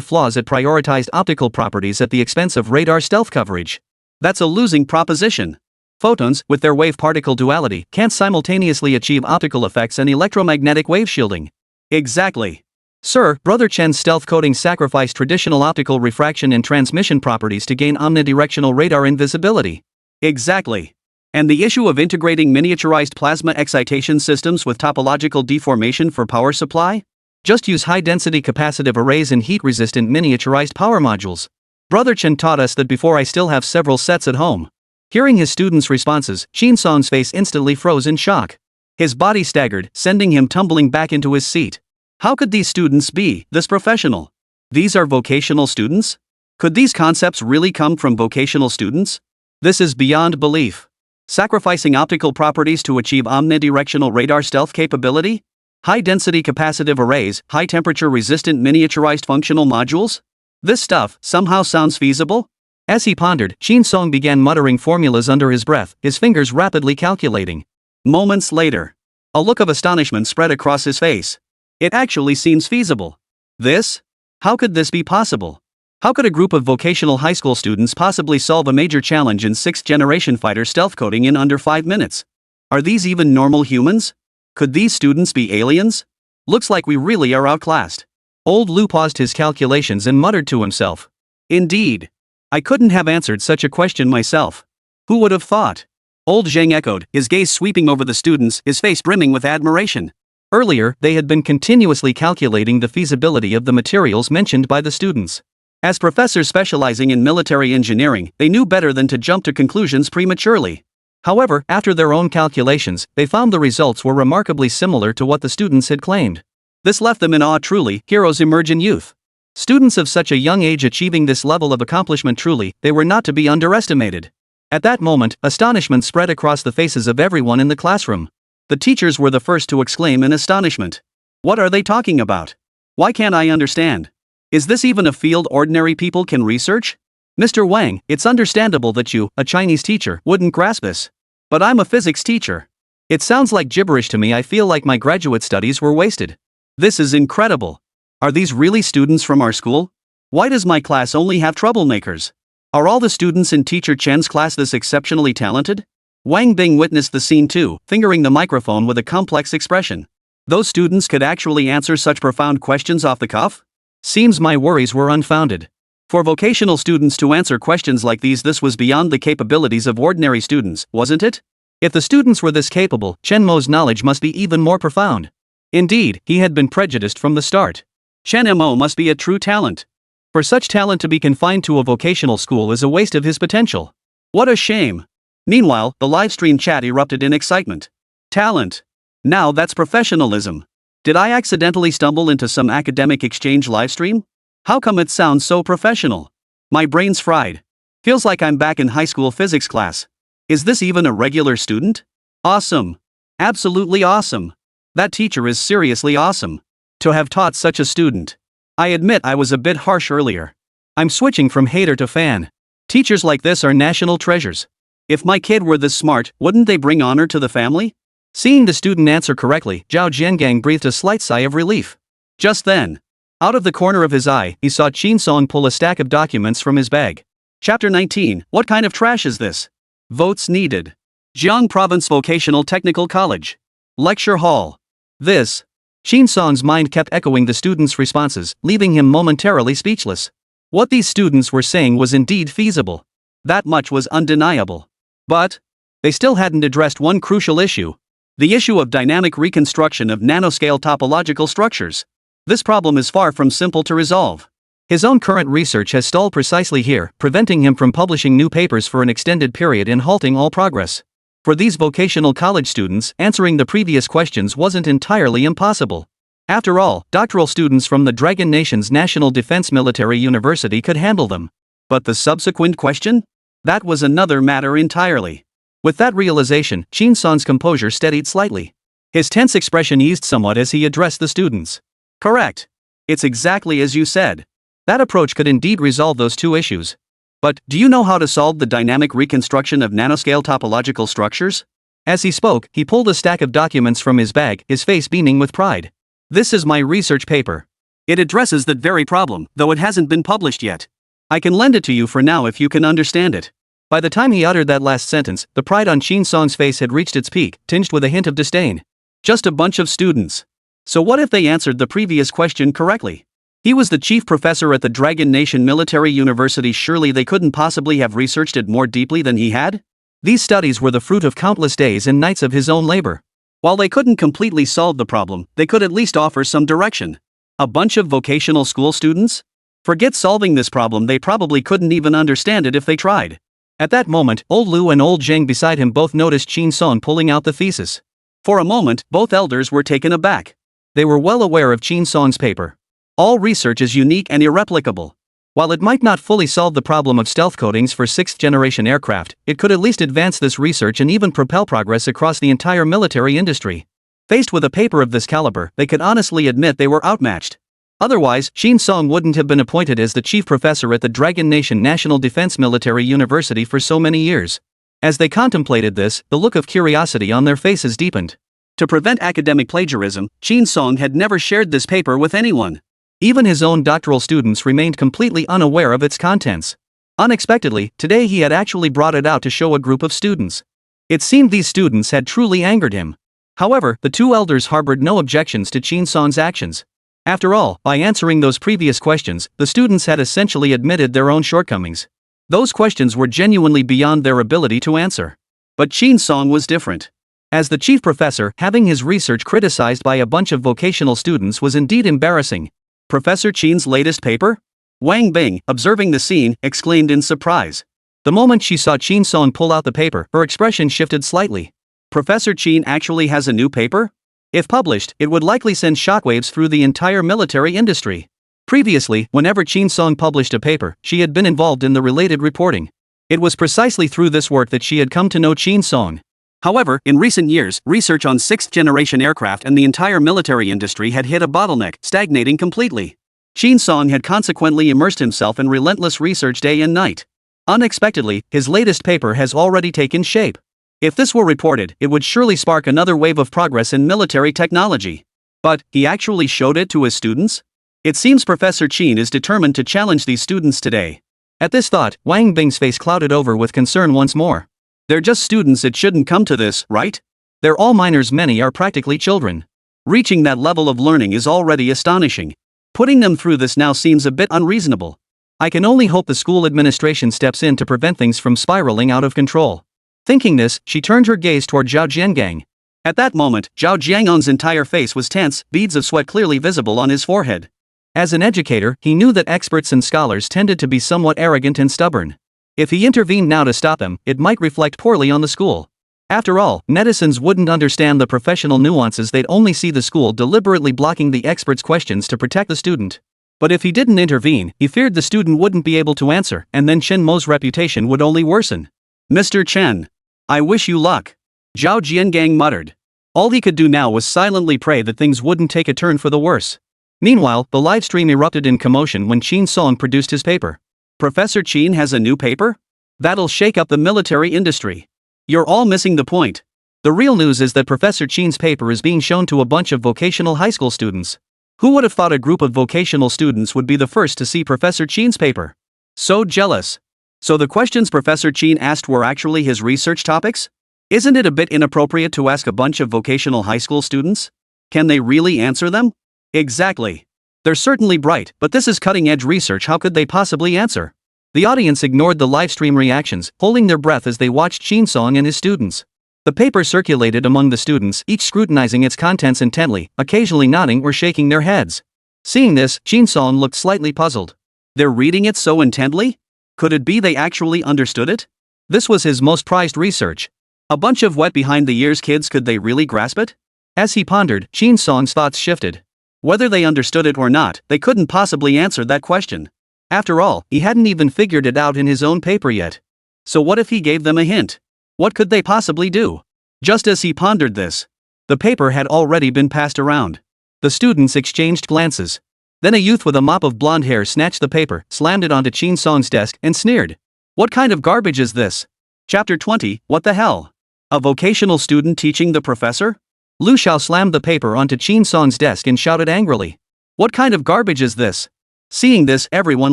flaws. It prioritized optical properties at the expense of radar stealth coverage. That's a losing proposition. Photons, with their wave-particle duality, can't simultaneously achieve optical effects and electromagnetic wave shielding. Exactly. Sir, Brother Chen's stealth coating sacrificed traditional optical refraction and transmission properties to gain omnidirectional radar invisibility. Exactly. And the issue of integrating miniaturized plasma excitation systems with topological deformation for power supply? Just use high-density capacitive arrays and heat-resistant miniaturized power modules. Brother Chen taught us that before. I still have several sets at home. Hearing his students' responses, Chen Song's face instantly froze in shock. His body staggered, sending him tumbling back into his seat. How could these students be this professional? These are vocational students? Could these concepts really come from vocational students? This is beyond belief. Sacrificing optical properties to achieve omnidirectional radar stealth capability? High-density capacitive arrays, high-temperature resistant miniaturized functional modules? This stuff somehow sounds feasible? As he pondered, Chen Song began muttering formulas under his breath, his fingers rapidly calculating. Moments later, a look of astonishment spread across his face. It actually seems feasible. This? How could this be possible? How could a group of vocational high school students possibly solve a major challenge in 6th-generation fighter stealth coding in under 5 minutes? Are these even normal humans? Could these students be aliens? Looks like we really are outclassed. Old Lu paused his calculations and muttered to himself. Indeed. I couldn't have answered such a question myself. Who would have thought? Old Zhang echoed, his gaze sweeping over the students, his face brimming with admiration. Earlier, they had been continuously calculating the feasibility of the materials mentioned by the students. As professors specializing in military engineering, they knew better than to jump to conclusions prematurely. However, after their own calculations, they found the results were remarkably similar to what the students had claimed. This left them in awe. Truly, heroes emerge in youth. Students of such a young age achieving this level of accomplishment, truly, they were not to be underestimated. At that moment, astonishment spread across the faces of everyone in the classroom. The teachers were the first to exclaim in astonishment. What are they talking about? Why can't I understand? Is this even a field ordinary people can research? Mr. Wang, it's understandable that you, a Chinese teacher, wouldn't grasp this. But I'm a physics teacher. It sounds like gibberish to me. I feel like my graduate studies were wasted. This is incredible. Are these really students from our school? Why does my class only have troublemakers? Are all the students in Teacher Chen's class this exceptionally talented? Wang Bing witnessed the scene too, fingering the microphone with a complex expression. Those students could actually answer such profound questions off the cuff? Seems my worries were unfounded. For vocational students to answer questions like these, this was beyond the capabilities of ordinary students, wasn't it? If the students were this capable, Chen Mo's knowledge must be even more profound. Indeed, he had been prejudiced from the start. Chen Mo must be a true talent. For such talent to be confined to a vocational school is a waste of his potential. What a shame. Meanwhile, the livestream chat erupted in excitement. Talent. Now that's professionalism. Did I accidentally stumble into some academic exchange livestream? How come it sounds so professional? My brain's fried. Feels like I'm back in high school physics class. Is this even a regular student? Awesome. Absolutely awesome. That teacher is seriously awesome. To have taught such a student. I admit I was a bit harsh earlier. I'm switching from hater to fan. Teachers like this are national treasures. If my kid were this smart, wouldn't they bring honor to the family? Seeing the student answer correctly, Zhao Jiangang breathed a slight sigh of relief. Just then, out of the corner of his eye, he saw Chen Song pull a stack of documents from his bag. Chapter 19, What kind of trash is this? Votes needed. Jiang Province Vocational Technical College. Lecture Hall. This. Chen Song's mind kept echoing the students' responses, leaving him momentarily speechless. What these students were saying was indeed feasible. That much was undeniable. But they still hadn't addressed one crucial issue. The issue of dynamic reconstruction of nanoscale topological structures. This problem is far from simple to resolve. His own current research has stalled precisely here, preventing him from publishing new papers for an extended period and halting all progress. For these vocational college students, answering the previous questions wasn't entirely impossible. After all, doctoral students from the Dragon Nation's National Defense Military University could handle them. But the subsequent question? That was another matter entirely. With that realization, Chen Song's composure steadied slightly. His tense expression eased somewhat as he addressed the students. Correct. It's exactly as you said. That approach could indeed resolve those two issues. But, do you know how to solve the dynamic reconstruction of nanoscale topological structures? As he spoke, he pulled a stack of documents from his bag, his face beaming with pride. This is my research paper. It addresses that very problem, though it hasn't been published yet. I can lend it to you for now if you can understand it. By the time he uttered that last sentence, the pride on Chen Song's face had reached its peak, tinged with a hint of disdain. Just a bunch of students. So what if they answered the previous question correctly? He was the chief professor at the Dragon Nation Military University. Surely they couldn't possibly have researched it more deeply than he had? These studies were the fruit of countless days and nights of his own labor. While they couldn't completely solve the problem, they could at least offer some direction. A bunch of vocational school students? Forget solving this problem, they probably couldn't even understand it if they tried. At that moment, old Lu and old Zheng beside him both noticed Chen Song pulling out the thesis. For a moment, both elders were taken aback. They were well aware of Chen Song's paper. All research is unique and irreplicable. While it might not fully solve the problem of stealth coatings for 6th-generation aircraft, it could at least advance this research and even propel progress across the entire military industry. Faced with a paper of this caliber, they could honestly admit they were outmatched. Otherwise, Chen Song wouldn't have been appointed as the chief professor at the Dragon Nation National Defense Military University for so many years. As they contemplated this, the look of curiosity on their faces deepened. To prevent academic plagiarism, Chen Song had never shared this paper with anyone. Even his own doctoral students remained completely unaware of its contents. Unexpectedly, today he had actually brought it out to show a group of students. It seemed these students had truly angered him. However, the two elders harbored no objections to Chen Song's actions. After all, by answering those previous questions, the students had essentially admitted their own shortcomings. Those questions were genuinely beyond their ability to answer. But Chen Song was different. As the chief professor, having his research criticized by a bunch of vocational students was indeed embarrassing. Professor Chen's latest paper? Wang Bing, observing the scene, exclaimed in surprise. The moment she saw Chen Song pull out the paper, her expression shifted slightly. Professor Chen actually has a new paper? If published, it would likely send shockwaves through the entire military industry. Previously, whenever Chen Song published a paper, she had been involved in the related reporting. It was precisely through this work that she had come to know Chen Song. However, in recent years, research on 6th-generation aircraft and the entire military industry had hit a bottleneck, stagnating completely. Chen Song had consequently immersed himself in relentless research day and night. Unexpectedly, his latest paper has already taken shape. If this were reported, it would surely spark another wave of progress in military technology. But, he actually showed it to his students? It seems Professor Chen is determined to challenge these students today. At this thought, Wang Bing's face clouded over with concern once more. They're just students, it shouldn't come to this, right? They're all minors, many are practically children. Reaching that level of learning is already astonishing. Putting them through this now seems a bit unreasonable. I can only hope the school administration steps in to prevent things from spiraling out of control. Thinking this, she turned her gaze toward Zhao Jiangang. At that moment, Zhao Jiangong's entire face was tense, beads of sweat clearly visible on his forehead. As an educator, he knew that experts and scholars tended to be somewhat arrogant and stubborn. If he intervened now to stop them, it might reflect poorly on the school. After all, netizens wouldn't understand the professional nuances, they'd only see the school deliberately blocking the expert's questions to protect the student. But if he didn't intervene, he feared the student wouldn't be able to answer, and then Chen Mo's reputation would only worsen. Mr. Chen, I wish you luck, Zhao Jiangang muttered. All he could do now was silently pray that things wouldn't take a turn for the worse. Meanwhile, the live stream erupted in commotion when Chen Song produced his paper. Professor Chen has a new paper? That'll shake up the military industry. You're all missing the point. The real news is that Professor Chen's paper is being shown to a bunch of vocational high school students. Who would have thought a group of vocational students would be the first to see Professor Chen's paper? So jealous. So the questions Professor Chen asked were actually his research topics? Isn't it a bit inappropriate to ask a bunch of vocational high school students? Can they really answer them? Exactly. They're certainly bright, but this is cutting-edge research. How could they possibly answer? The audience ignored the livestream reactions, holding their breath as they watched Chen Song and his students. The paper circulated among the students, each scrutinizing its contents intently, occasionally nodding or shaking their heads. Seeing this, Chen Song looked slightly puzzled. They're reading it so intently? Could it be they actually understood it? This was his most prized research. A bunch of wet behind the ears kids, could they really grasp it? As he pondered, Chen Song's thoughts shifted. Whether they understood it or not, they couldn't possibly answer that question. After all, he hadn't even figured it out in his own paper yet. So what if he gave them a hint? What could they possibly do? Just as he pondered this, the paper had already been passed around. The students exchanged glances. Then a youth with a mop of blonde hair snatched the paper, slammed it onto Chen Song's desk, and sneered. What kind of garbage is this? Chapter 20, What the hell? A vocational student teaching the professor? Lu Xiao slammed the paper onto Chen Song's desk and shouted angrily. What kind of garbage is this? Seeing this, everyone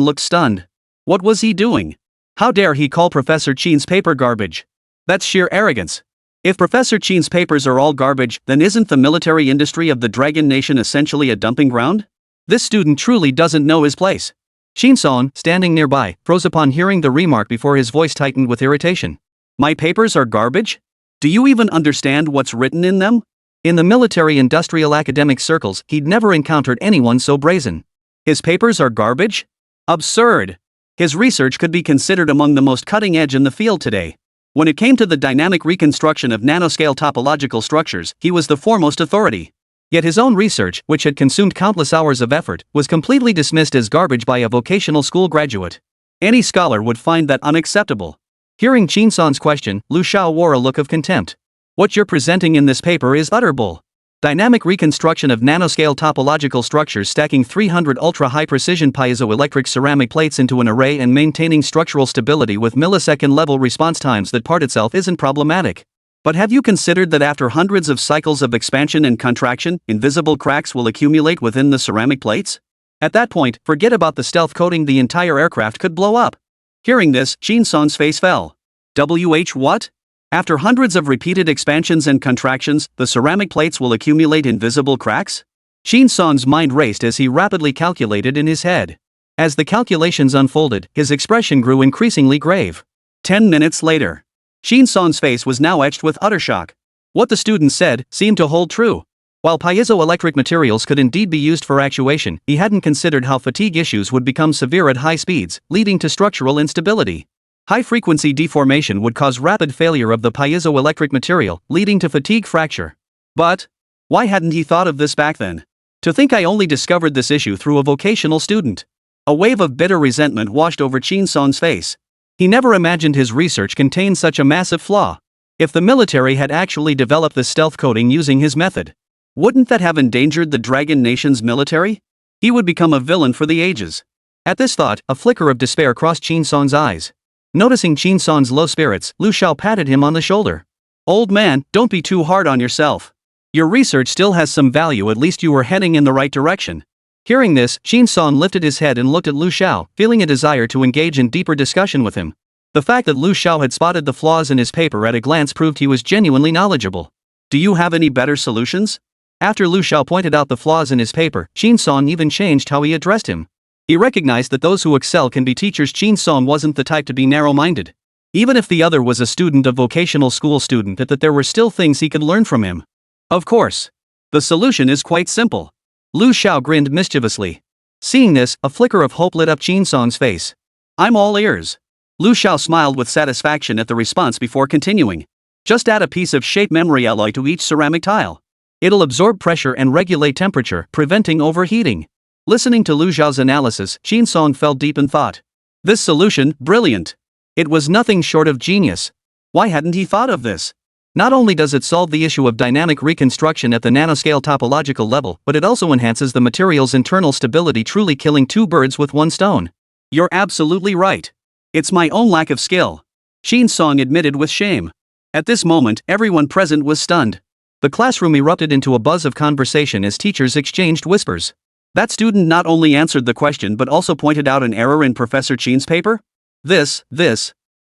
looked stunned. What was he doing? How dare he call Professor Chen's paper garbage? That's sheer arrogance. If Professor Chen's papers are all garbage, then isn't the military industry of the Dragon Nation essentially a dumping ground? This student truly doesn't know his place. Chen Song, standing nearby, froze upon hearing the remark before his voice tightened with irritation. My papers are garbage? Do you even understand what's written in them? In the military-industrial academic circles, he'd never encountered anyone so brazen. His papers are garbage? Absurd! His research could be considered among the most cutting-edge in the field today. When it came to the dynamic reconstruction of nanoscale topological structures, he was the foremost authority. Yet his own research, which had consumed countless hours of effort, was completely dismissed as garbage by a vocational school graduate. Any scholar would find that unacceptable. Hearing Chen Song's question, Lu Xiao wore a look of contempt. What you're presenting in this paper is utter bull. Dynamic reconstruction of nanoscale topological structures stacking 300 ultra-high precision piezoelectric ceramic plates into an array and maintaining structural stability with millisecond-level response times that part itself isn't problematic. But have you considered that after hundreds of cycles of expansion and contraction, invisible cracks will accumulate within the ceramic plates? At that point, forget about the stealth coating, the entire aircraft could blow up. Hearing this, Chen Song's face fell. What? After hundreds of repeated expansions and contractions, the ceramic plates will accumulate invisible cracks? Chen Song's mind raced as he rapidly calculated in his head. As the calculations unfolded, his expression grew increasingly grave. 10 minutes later, Chen Song's face was now etched with utter shock. What the student said seemed to hold true. While piezoelectric materials could indeed be used for actuation, he hadn't considered how fatigue issues would become severe at high speeds, leading to structural instability. High-frequency deformation would cause rapid failure of the piezoelectric material, leading to fatigue fracture. But why hadn't he thought of this back then? To think I only discovered this issue through a vocational student. A wave of bitter resentment washed over Chen Song's face. He never imagined his research contained such a massive flaw. If the military had actually developed the stealth coating using his method, wouldn't that have endangered the Dragon Nation's military? He would become a villain for the ages. At this thought, a flicker of despair crossed Chen Song's eyes. Noticing Chen Song's low spirits, Lu Xiao patted him on the shoulder. Old man, don't be too hard on yourself. Your research still has some value, at least you were heading in the right direction. Hearing this, Chen Song lifted his head and looked at Lu Xiao, feeling a desire to engage in deeper discussion with him. The fact that Lu Xiao had spotted the flaws in his paper at a glance proved he was genuinely knowledgeable. Do you have any better solutions? After Lu Xiao pointed out the flaws in his paper, Chen Song even changed how he addressed him. He recognized that those who excel can be teachers. Chen Song wasn't the type to be narrow-minded. Even if the other was a student of vocational school that there were still things he could learn from him. Of course. The solution is quite simple. Lu Xiao grinned mischievously. Seeing this, a flicker of hope lit up Chen Song's face. I'm all ears. Lu Xiao smiled with satisfaction at the response before continuing. Just add a piece of shape memory alloy to each ceramic tile. It'll absorb pressure and regulate temperature, preventing overheating. Listening to Lu Xiao's analysis, Chen Song fell deep in thought. This solution, brilliant. It was nothing short of genius. Why hadn't he thought of this? Not only does it solve the issue of dynamic reconstruction at the nanoscale topological level, but it also enhances the material's internal stability, truly killing two birds with one stone. You're absolutely right. It's my own lack of skill. Chen Song admitted with shame. At this moment, everyone present was stunned. The classroom erupted into a buzz of conversation as teachers exchanged whispers. That student not only answered the question but also pointed out an error in Professor Chen's paper?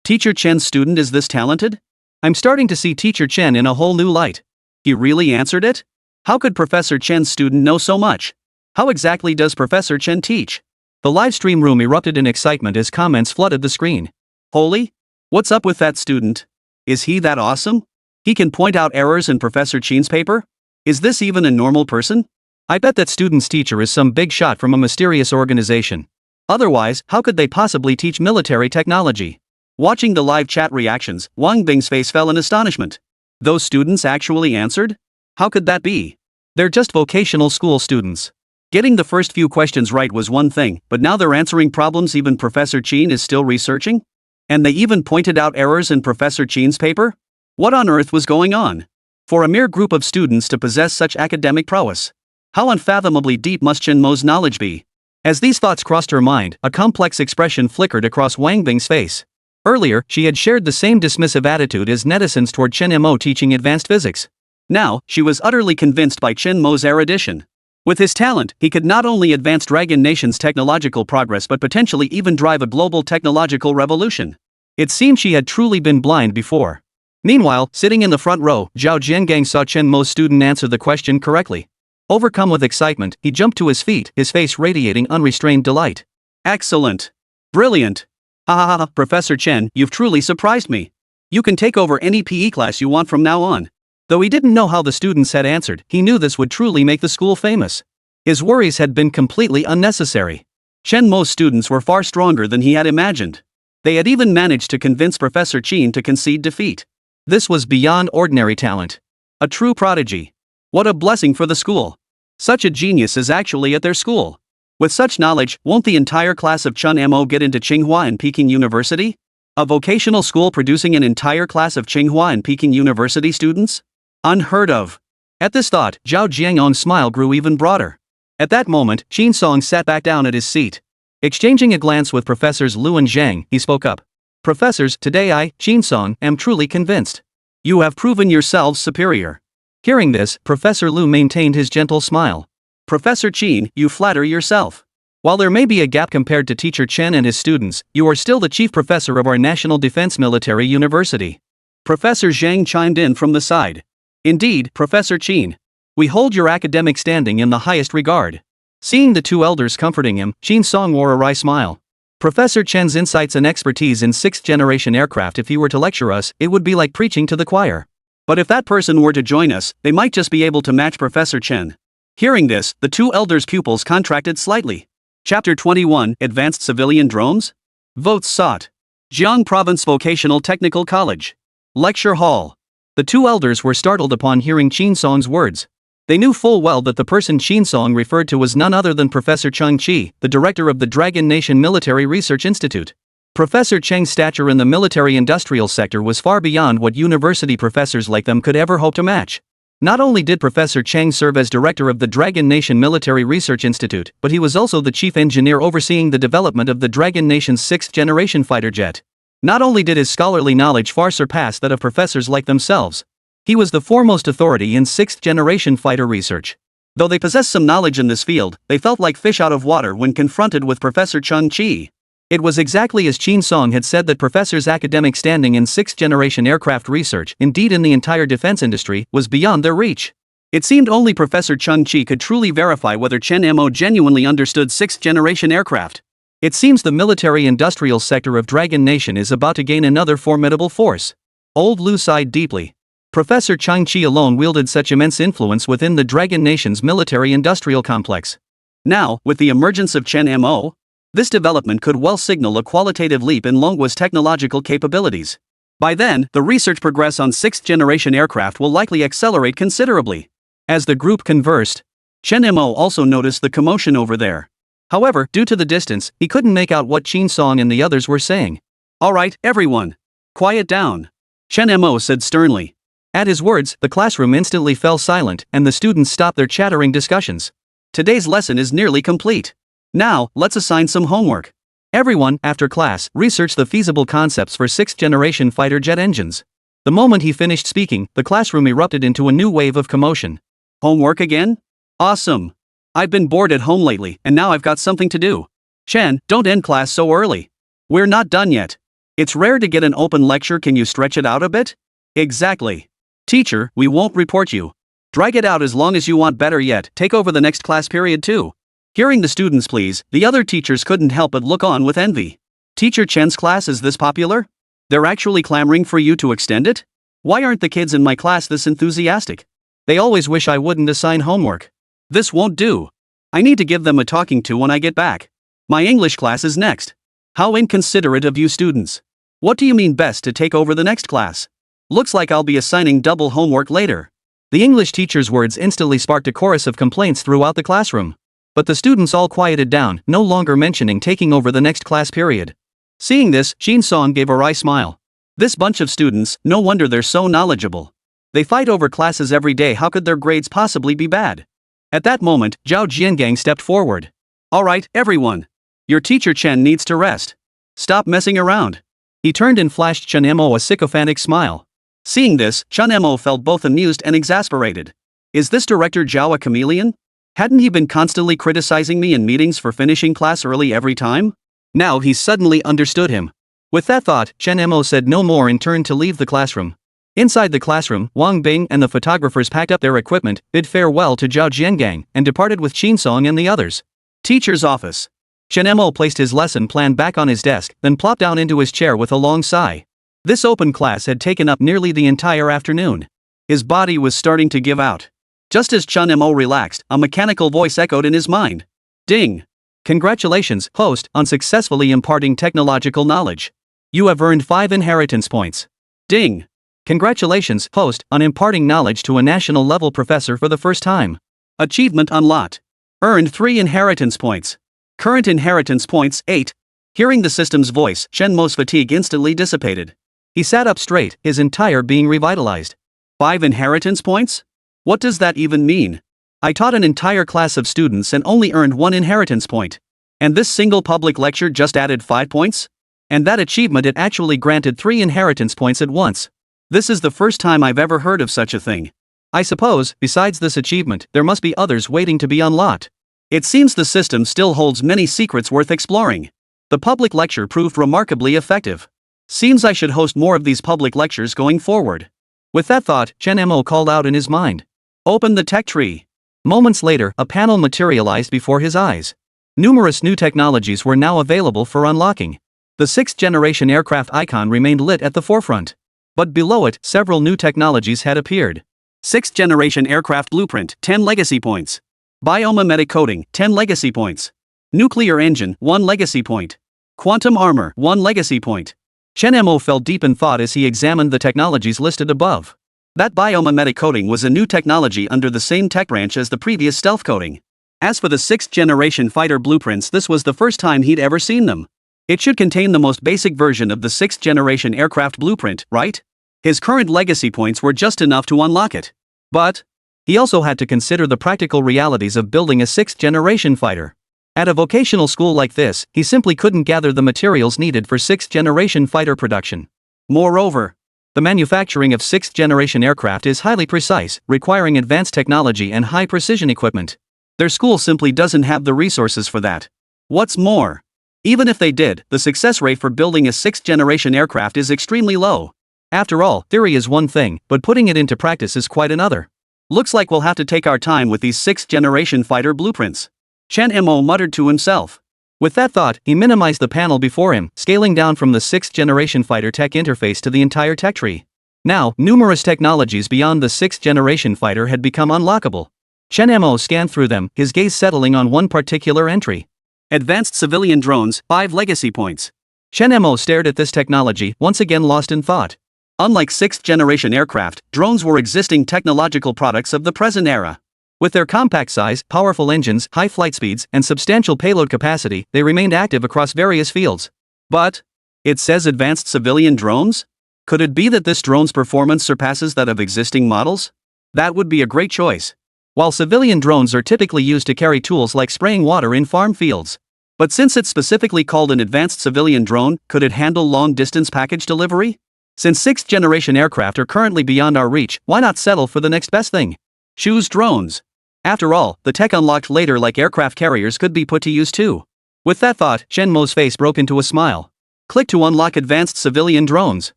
Teacher Chen's student is this talented? I'm starting to see Teacher Chen in a whole new light. He really answered it? How could Professor Chen's student know so much? How exactly does Professor Chen teach? The live stream room erupted in excitement as comments flooded the screen. Holy? What's up with that student? Is he that awesome? He can point out errors in Professor Chen's paper? Is this even a normal person? I bet that student's teacher is some big shot from a mysterious organization. Otherwise, how could they possibly teach military technology? Watching the live chat reactions, Wang Bing's face fell in astonishment. Those students actually answered? How could that be? They're just vocational school students. Getting the first few questions right was one thing, but now they're answering problems even Professor Chen is still researching? And they even pointed out errors in Professor Chen's paper? What on earth was going on? For a mere group of students to possess such academic prowess. How unfathomably deep must Chen Mo's knowledge be? As these thoughts crossed her mind, a complex expression flickered across Wang Bing's face. Earlier, she had shared the same dismissive attitude as netizens toward Chen Mo teaching advanced physics. Now, she was utterly convinced by Chen Mo's erudition. With his talent, he could not only advance Dragon Nation's technological progress but potentially even drive a global technological revolution. It seemed she had truly been blind before. Meanwhile, sitting in the front row, Zhao Jiangang saw Chen Mo's student answer the question correctly. Overcome with excitement, he jumped to his feet, his face radiating unrestrained delight. Excellent! Brilliant! Ha ha ha, Professor Chen, you've truly surprised me. You can take over any PE class you want from now on. Though he didn't know how the students had answered, he knew this would truly make the school famous. His worries had been completely unnecessary. Chen Mo's students were far stronger than he had imagined. They had even managed to convince Professor Chen to concede defeat. This was beyond ordinary talent. A true prodigy. What a blessing for the school. Such a genius is actually at their school. With such knowledge, won't the entire class of Chen Mo get into Tsinghua and Peking University? A vocational school producing an entire class of Tsinghua and Peking University students? Unheard of. At this thought, Zhao Jiangong's smile grew even broader. At that moment, Qin Song sat back down at his seat. Exchanging a glance with Professors Lu and Zhang, he spoke up. Professors, today I, Qin Song, am truly convinced. You have proven yourselves superior. Hearing this, Professor Lu maintained his gentle smile. Professor Qin, you flatter yourself. While there may be a gap compared to Teacher Chen and his students, you are still the chief professor of our National Defense Military University. Professor Zhang chimed in from the side. Indeed, Professor Qin. We hold your academic standing in the highest regard. Seeing the two elders comforting him, Qin Song wore a wry smile. Professor Chen's insights and expertise in sixth-generation aircraft, if he were to lecture us, it would be like preaching to the choir. But if that person were to join us, they might just be able to match Professor Chen. Hearing this, the two elders' pupils contracted slightly. Chapter 21, Advanced Civilian Drones? Votes sought. Jiang Province Vocational Technical College. Lecture Hall. The two elders were startled upon hearing Qin Song's words. They knew full well that the person Qin Song referred to was none other than Professor Cheng Qi, the director of the Dragon Nation Military Research Institute. Professor Cheng's stature in the military-industrial sector was far beyond what university professors like them could ever hope to match. Not only did Professor Cheng serve as director of the Dragon Nation Military Research Institute, but he was also the chief engineer overseeing the development of the Dragon Nation's sixth-generation fighter jet. Not only did his scholarly knowledge far surpass that of professors like themselves, he was the foremost authority in sixth-generation fighter research. Though they possessed some knowledge in this field, they felt like fish out of water when confronted with Professor Cheng Qi. It was exactly as Qin Song had said that Professor's academic standing in sixth-generation aircraft research, indeed in the entire defense industry, was beyond their reach. It seemed only Professor Cheng Qi could truly verify whether Chen Mo genuinely understood sixth-generation aircraft. It seems the military-industrial sector of Dragon Nation is about to gain another formidable force. Old Lu sighed deeply. Professor Cheng Qi alone wielded such immense influence within the Dragon Nation's military-industrial complex. Now, with the emergence of Chen Mo, this development could well signal a qualitative leap in Longguo's technological capabilities. By then, the research progress on sixth-generation aircraft will likely accelerate considerably. As the group conversed, Chen Mo also noticed the commotion over there. However, due to the distance, he couldn't make out what Qin Song and the others were saying. "All right, everyone. Quiet down," Chen Mo said sternly. At his words, the classroom instantly fell silent, and the students stopped their chattering discussions. Today's lesson is nearly complete. Now, let's assign some homework. Everyone, after class, research the feasible concepts for sixth-generation fighter jet engines. The moment he finished speaking, the classroom erupted into a new wave of commotion. Homework again? Awesome. I've been bored at home lately, and now I've got something to do. Chen, don't end class so early. We're not done yet. It's rare to get an open lecture, can you stretch it out a bit? Exactly. Teacher, we won't report you. Drag it out as long as you want. Better yet, take over the next class period too. Hearing the students' pleas, the other teachers couldn't help but look on with envy. Teacher Chen's class is this popular? They're actually clamoring for you to extend it? Why aren't the kids in my class this enthusiastic? They always wish I wouldn't assign homework. This won't do. I need to give them a talking to when I get back. My English class is next. How inconsiderate of you students. What do you mean best to take over the next class? Looks like I'll be assigning double homework later. The English teacher's words instantly sparked a chorus of complaints throughout the classroom. But the students all quieted down, no longer mentioning taking over the next class period. Seeing this, Shin Song gave a wry smile. This bunch of students, no wonder they're so knowledgeable. They fight over classes every day. How could their grades possibly be bad? At that moment, Zhao Jiangang stepped forward. Alright, everyone. Your teacher Chen needs to rest. Stop messing around. He turned and flashed Chen Mo a sycophantic smile. Seeing this, Chen Mo felt both amused and exasperated. Is this Director Zhao a chameleon? Hadn't he been constantly criticizing me in meetings for finishing class early every time? Now he suddenly understood him. With that thought, Chen Mo said no more and turned to leave the classroom. Inside the classroom, Wang Bing and the photographers packed up their equipment, bid farewell to Zhao Jiangang, and departed with Qin Song and the others. Teacher's office. Chen Mo placed his lesson plan back on his desk, then plopped down into his chair with a long sigh. This open class had taken up nearly the entire afternoon. His body was starting to give out. Just as Chen Mo relaxed, a mechanical voice echoed in his mind. Ding! Congratulations, host, on successfully imparting technological knowledge. You have earned 5 inheritance points. Ding! Congratulations, host, on imparting knowledge to a national level professor for the first time. Achievement unlocked. Earned 3 inheritance points. Current inheritance points 8. Hearing the system's voice, Chen Mo's fatigue instantly dissipated. He sat up straight, his entire being revitalized. 5 inheritance points? What does that even mean? I taught an entire class of students and only earned 1 inheritance point. And this single public lecture just added 5 points? And that achievement, it actually granted 3 inheritance points at once. This is the first time I've ever heard of such a thing. I suppose, besides this achievement, there must be others waiting to be unlocked. It seems the system still holds many secrets worth exploring. The public lecture proved remarkably effective. Seems I should host more of these public lectures going forward. With that thought, Chen Mo called out in his mind. Open the tech tree. Moments later, a panel materialized before his eyes. Numerous new technologies were now available for unlocking. The 6th generation aircraft icon remained lit at the forefront. But below it, several new technologies had appeared. 6th generation aircraft blueprint, 10 legacy points. Biomimetic coding, 10 legacy points. Nuclear engine, 1 legacy point. Quantum armor, 1 legacy point. Chen Mo fell deep in thought as he examined the technologies listed above. That biomimetic coding was a new technology under the same tech branch as the previous stealth coding. As for the 6th generation fighter blueprints, this was the first time he'd ever seen them. It should contain the most basic version of the 6th generation aircraft blueprint, right? His current legacy points were just enough to unlock it. But he also had to consider the practical realities of building a 6th generation fighter. At a vocational school like this, he simply couldn't gather the materials needed for 6th generation fighter production. Moreover, the manufacturing of 6th generation aircraft is highly precise, requiring advanced technology and high precision equipment. Their school simply doesn't have the resources for that. What's more, even if they did, the success rate for building a 6th generation aircraft is extremely low. After all, theory is one thing, but putting it into practice is quite another. Looks like we'll have to take our time with these 6th generation fighter blueprints. Chen Mo muttered to himself. With that thought, he minimized the panel before him, scaling down from the 6th generation fighter tech interface to the entire tech tree. Now, numerous technologies beyond the 6th generation fighter had become unlockable. Chen Mo scanned through them, his gaze settling on one particular entry. Advanced civilian drones, 5 legacy points. Chen Mo stared at this technology, once again lost in thought. Unlike 6th generation aircraft, drones were existing technological products of the present era. With their compact size, powerful engines, high flight speeds, and substantial payload capacity, they remained active across various fields. But it says advanced civilian drones? Could it be that this drone's performance surpasses that of existing models? That would be a great choice. While civilian drones are typically used to carry tools like spraying water in farm fields. But since it's specifically called an advanced civilian drone, could it handle long-distance package delivery? Since 6th generation aircraft are currently beyond our reach, why not settle for the next best thing? Choose drones. After all, the tech unlocked later like aircraft carriers could be put to use too. With that thought, Chen Mo's face broke into a smile. Click to unlock advanced civilian drones.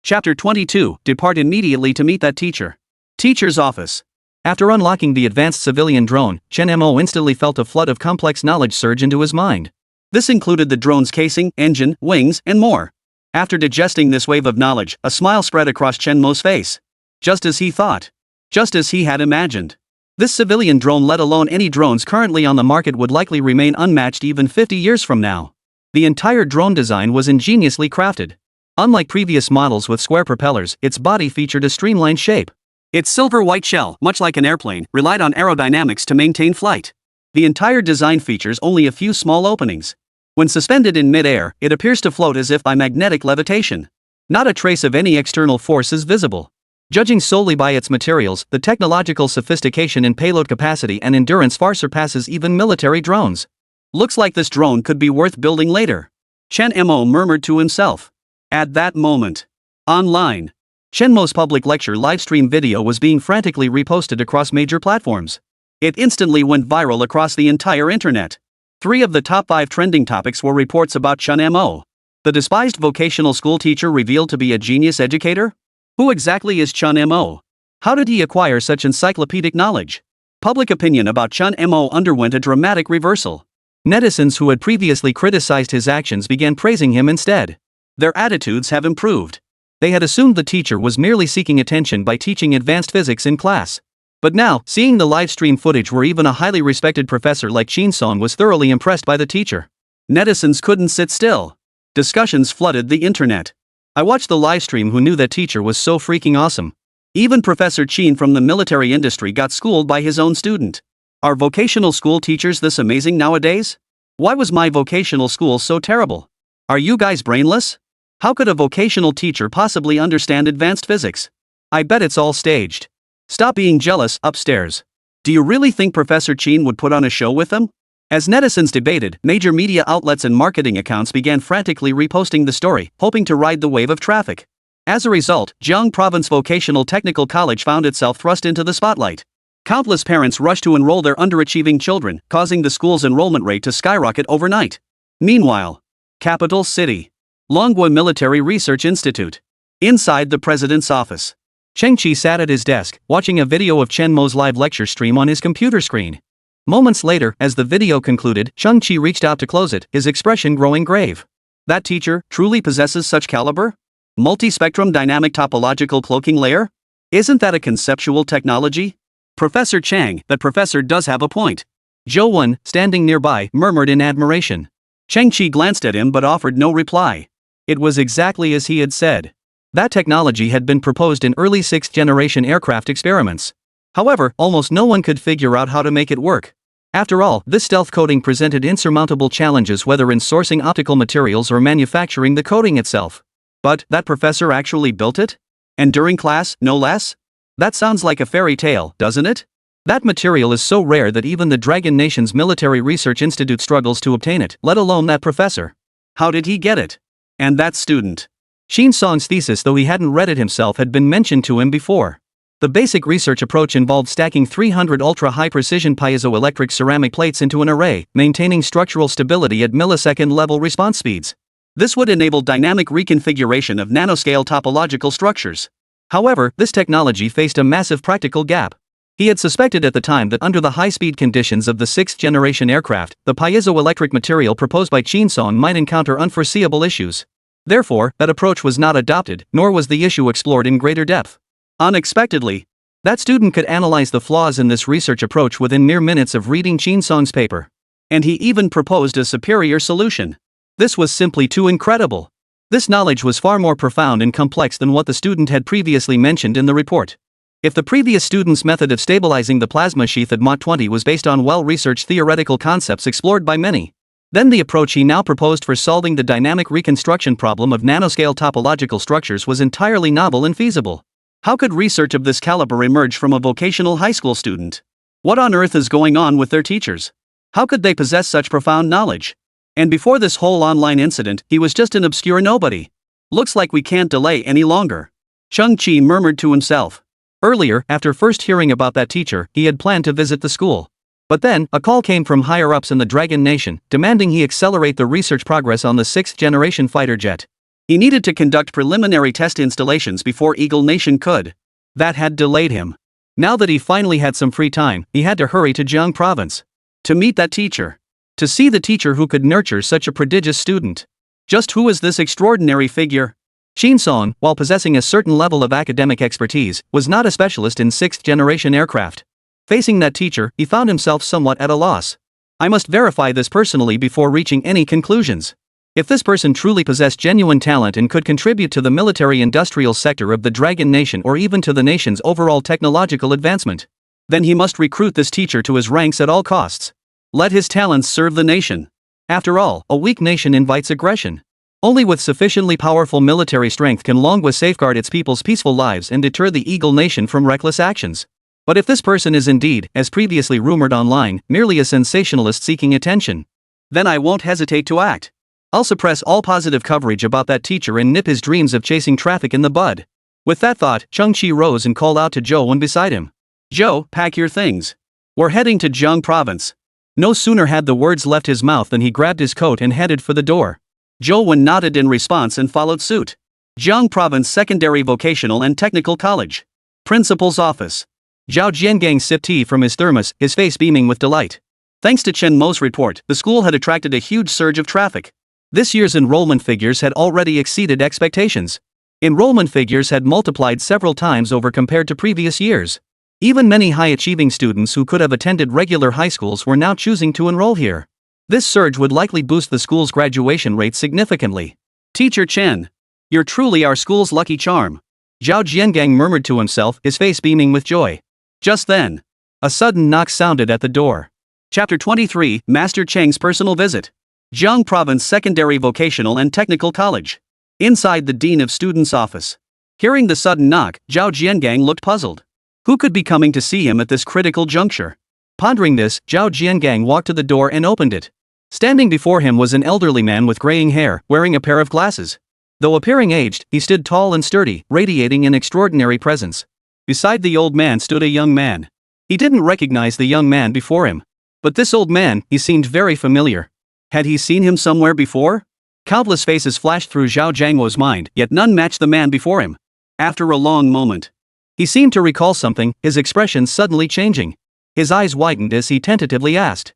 Chapter 22, Depart immediately to meet that teacher. Teacher's office. After unlocking the advanced civilian drone, Chen Mo instantly felt a flood of complex knowledge surge into his mind. This included the drone's casing, engine, wings, and more. After digesting this wave of knowledge, a smile spread across Chen Mo's face. Just as he thought. Just as he had imagined. This civilian drone, let alone any drones currently on the market, would likely remain unmatched even 50 years from now. The entire drone design was ingeniously crafted. Unlike previous models with square propellers, its body featured a streamlined shape. Its silver-white shell, much like an airplane, relied on aerodynamics to maintain flight. The entire design features only a few small openings. When suspended in mid-air, it appears to float as if by magnetic levitation. Not a trace of any external force is visible. Judging solely by its materials, the technological sophistication in payload capacity and endurance far surpasses even military drones. Looks like this drone could be worth building later. Chen Mo murmured to himself. At that moment. Online. Chen Mo's public lecture livestream video was being frantically reposted across major platforms. It instantly went viral across the entire internet. 3 of the top 5 trending topics were reports about Chen Mo. The despised vocational school teacher revealed to be a genius educator? Who exactly is Chen Mo? How did he acquire such encyclopedic knowledge? Public opinion about Chen Mo underwent a dramatic reversal. Netizens who had previously criticized his actions began praising him instead. Their attitudes have improved. They had assumed the teacher was merely seeking attention by teaching advanced physics in class. But now, seeing the live stream footage where even a highly respected professor like Qin Song was thoroughly impressed by the teacher, netizens couldn't sit still. Discussions flooded the internet. I watched the live stream. Who knew that teacher was so freaking awesome? Even Professor Qin from the military industry got schooled by his own student. Are vocational school teachers this amazing nowadays? Why was my vocational school so terrible? Are you guys brainless? How could a vocational teacher possibly understand advanced physics? I bet it's all staged. Stop being jealous, upstairs. Do you really think Professor Qin would put on a show with them? As netizens debated, major media outlets and marketing accounts began frantically reposting the story, hoping to ride the wave of traffic. As a result, Jiang Province Vocational Technical College found itself thrust into the spotlight. Countless parents rushed to enroll their underachieving children, causing the school's enrollment rate to skyrocket overnight. Meanwhile, capital city. Longguo Military Research Institute. Inside the president's office. Cheng Qi sat at his desk, watching a video of Chen Mo's live lecture stream on his computer screen. Moments later, as the video concluded, Cheng Qi reached out to close it, his expression growing grave. That teacher truly possesses such caliber? Multi-spectrum dynamic topological cloaking layer? Isn't that a conceptual technology? Professor Chang, that professor does have a point. Zhou Wen, standing nearby, murmured in admiration. Cheng Qi glanced at him but offered no reply. It was exactly as he had said. That technology had been proposed in early 6th-generation aircraft experiments. However, almost no one could figure out how to make it work. After all, this stealth coating presented insurmountable challenges, whether in sourcing optical materials or manufacturing the coating itself. But that professor actually built it? And during class, no less? That sounds like a fairy tale, doesn't it? That material is so rare that even the Dragon Nation's Military Research Institute struggles to obtain it, let alone that professor. How did he get it? And that student. Qin Song's thesis, though he hadn't read it himself, had been mentioned to him before. The basic research approach involved stacking 300 ultra-high-precision piezoelectric ceramic plates into an array, maintaining structural stability at millisecond-level response speeds. This would enable dynamic reconfiguration of nanoscale topological structures. However, this technology faced a massive practical gap. He had suspected at the time that under the high-speed conditions of the 6th-generation aircraft, the piezoelectric material proposed by Qin Song might encounter unforeseeable issues. Therefore, that approach was not adopted, nor was the issue explored in greater depth. Unexpectedly, that student could analyze the flaws in this research approach within mere minutes of reading Qin Song's paper. And he even proposed a superior solution. This was simply too incredible. This knowledge was far more profound and complex than what the student had previously mentioned in the report. If the previous student's method of stabilizing the plasma sheath at Mach 20 was based on well-researched theoretical concepts explored by many, then the approach he now proposed for solving the dynamic reconstruction problem of nanoscale topological structures was entirely novel and feasible. How could research of this caliber emerge from a vocational high school student? What on earth is going on with their teachers? How could they possess such profound knowledge? And before this whole online incident, he was just an obscure nobody. Looks like we can't delay any longer. Cheng Qi murmured to himself. Earlier, after first hearing about that teacher, he had planned to visit the school. But then, a call came from higher-ups in the Dragon Nation, demanding he accelerate the research progress on the 6th-generation fighter jet. He needed to conduct preliminary test installations before Eagle Nation could. That had delayed him. Now that he finally had some free time, he had to hurry to Jiang province. To meet that teacher. To see the teacher who could nurture such a prodigious student. Just who is this extraordinary figure? Shin Song, while possessing a certain level of academic expertise, was not a specialist in sixth-generation aircraft. Facing that teacher, he found himself somewhat at a loss. I must verify this personally before reaching any conclusions. If this person truly possessed genuine talent and could contribute to the military-industrial sector of the Dragon Nation or even to the nation's overall technological advancement, then he must recruit this teacher to his ranks at all costs. Let his talents serve the nation. After all, a weak nation invites aggression. Only with sufficiently powerful military strength can Longguo safeguard its people's peaceful lives and deter the Eagle Nation from reckless actions. But if this person is indeed, as previously rumored online, merely a sensationalist seeking attention, then I won't hesitate to act. I'll suppress all positive coverage about that teacher and nip his dreams of chasing traffic in the bud. With that thought, Cheng-Chi rose and called out to Zhou Wen beside him. Zhou, pack your things. We're heading to Jiang province. No sooner had the words left his mouth than he grabbed his coat and headed for the door. Zhou Wen nodded in response and followed suit. Jiang Province Secondary Vocational and Technical College. Principal's office. Zhao Jiangang sipped tea from his thermos, his face beaming with delight. Thanks to Chen Mo's report, the school had attracted a huge surge of traffic. This year's enrollment figures had already exceeded expectations. Enrollment figures had multiplied several times over compared to previous years. Even many high-achieving students who could have attended regular high schools were now choosing to enroll here. This surge would likely boost the school's graduation rate significantly. Teacher Chen, you're truly our school's lucky charm. Zhao Jiangang murmured to himself, his face beaming with joy. Just then, a sudden knock sounded at the door. Chapter 23, Master Cheng's Personal Visit. Jiang Province Secondary Vocational and Technical College. Inside the Dean of Students' office. Hearing the sudden knock, Zhao Jiangang looked puzzled. Who could be coming to see him at this critical juncture? Pondering this, Zhao Jiangang walked to the door and opened it. Standing before him was an elderly man with graying hair, wearing a pair of glasses. Though appearing aged, he stood tall and sturdy, radiating an extraordinary presence. Beside the old man stood a young man. He didn't recognize the young man before him. But this old man, he seemed very familiar. Had he seen him somewhere before? Countless faces flashed through Zhao Jiangwo's mind, yet none matched the man before him. After a long moment, he seemed to recall something, his expression suddenly changing. His eyes widened as he tentatively asked.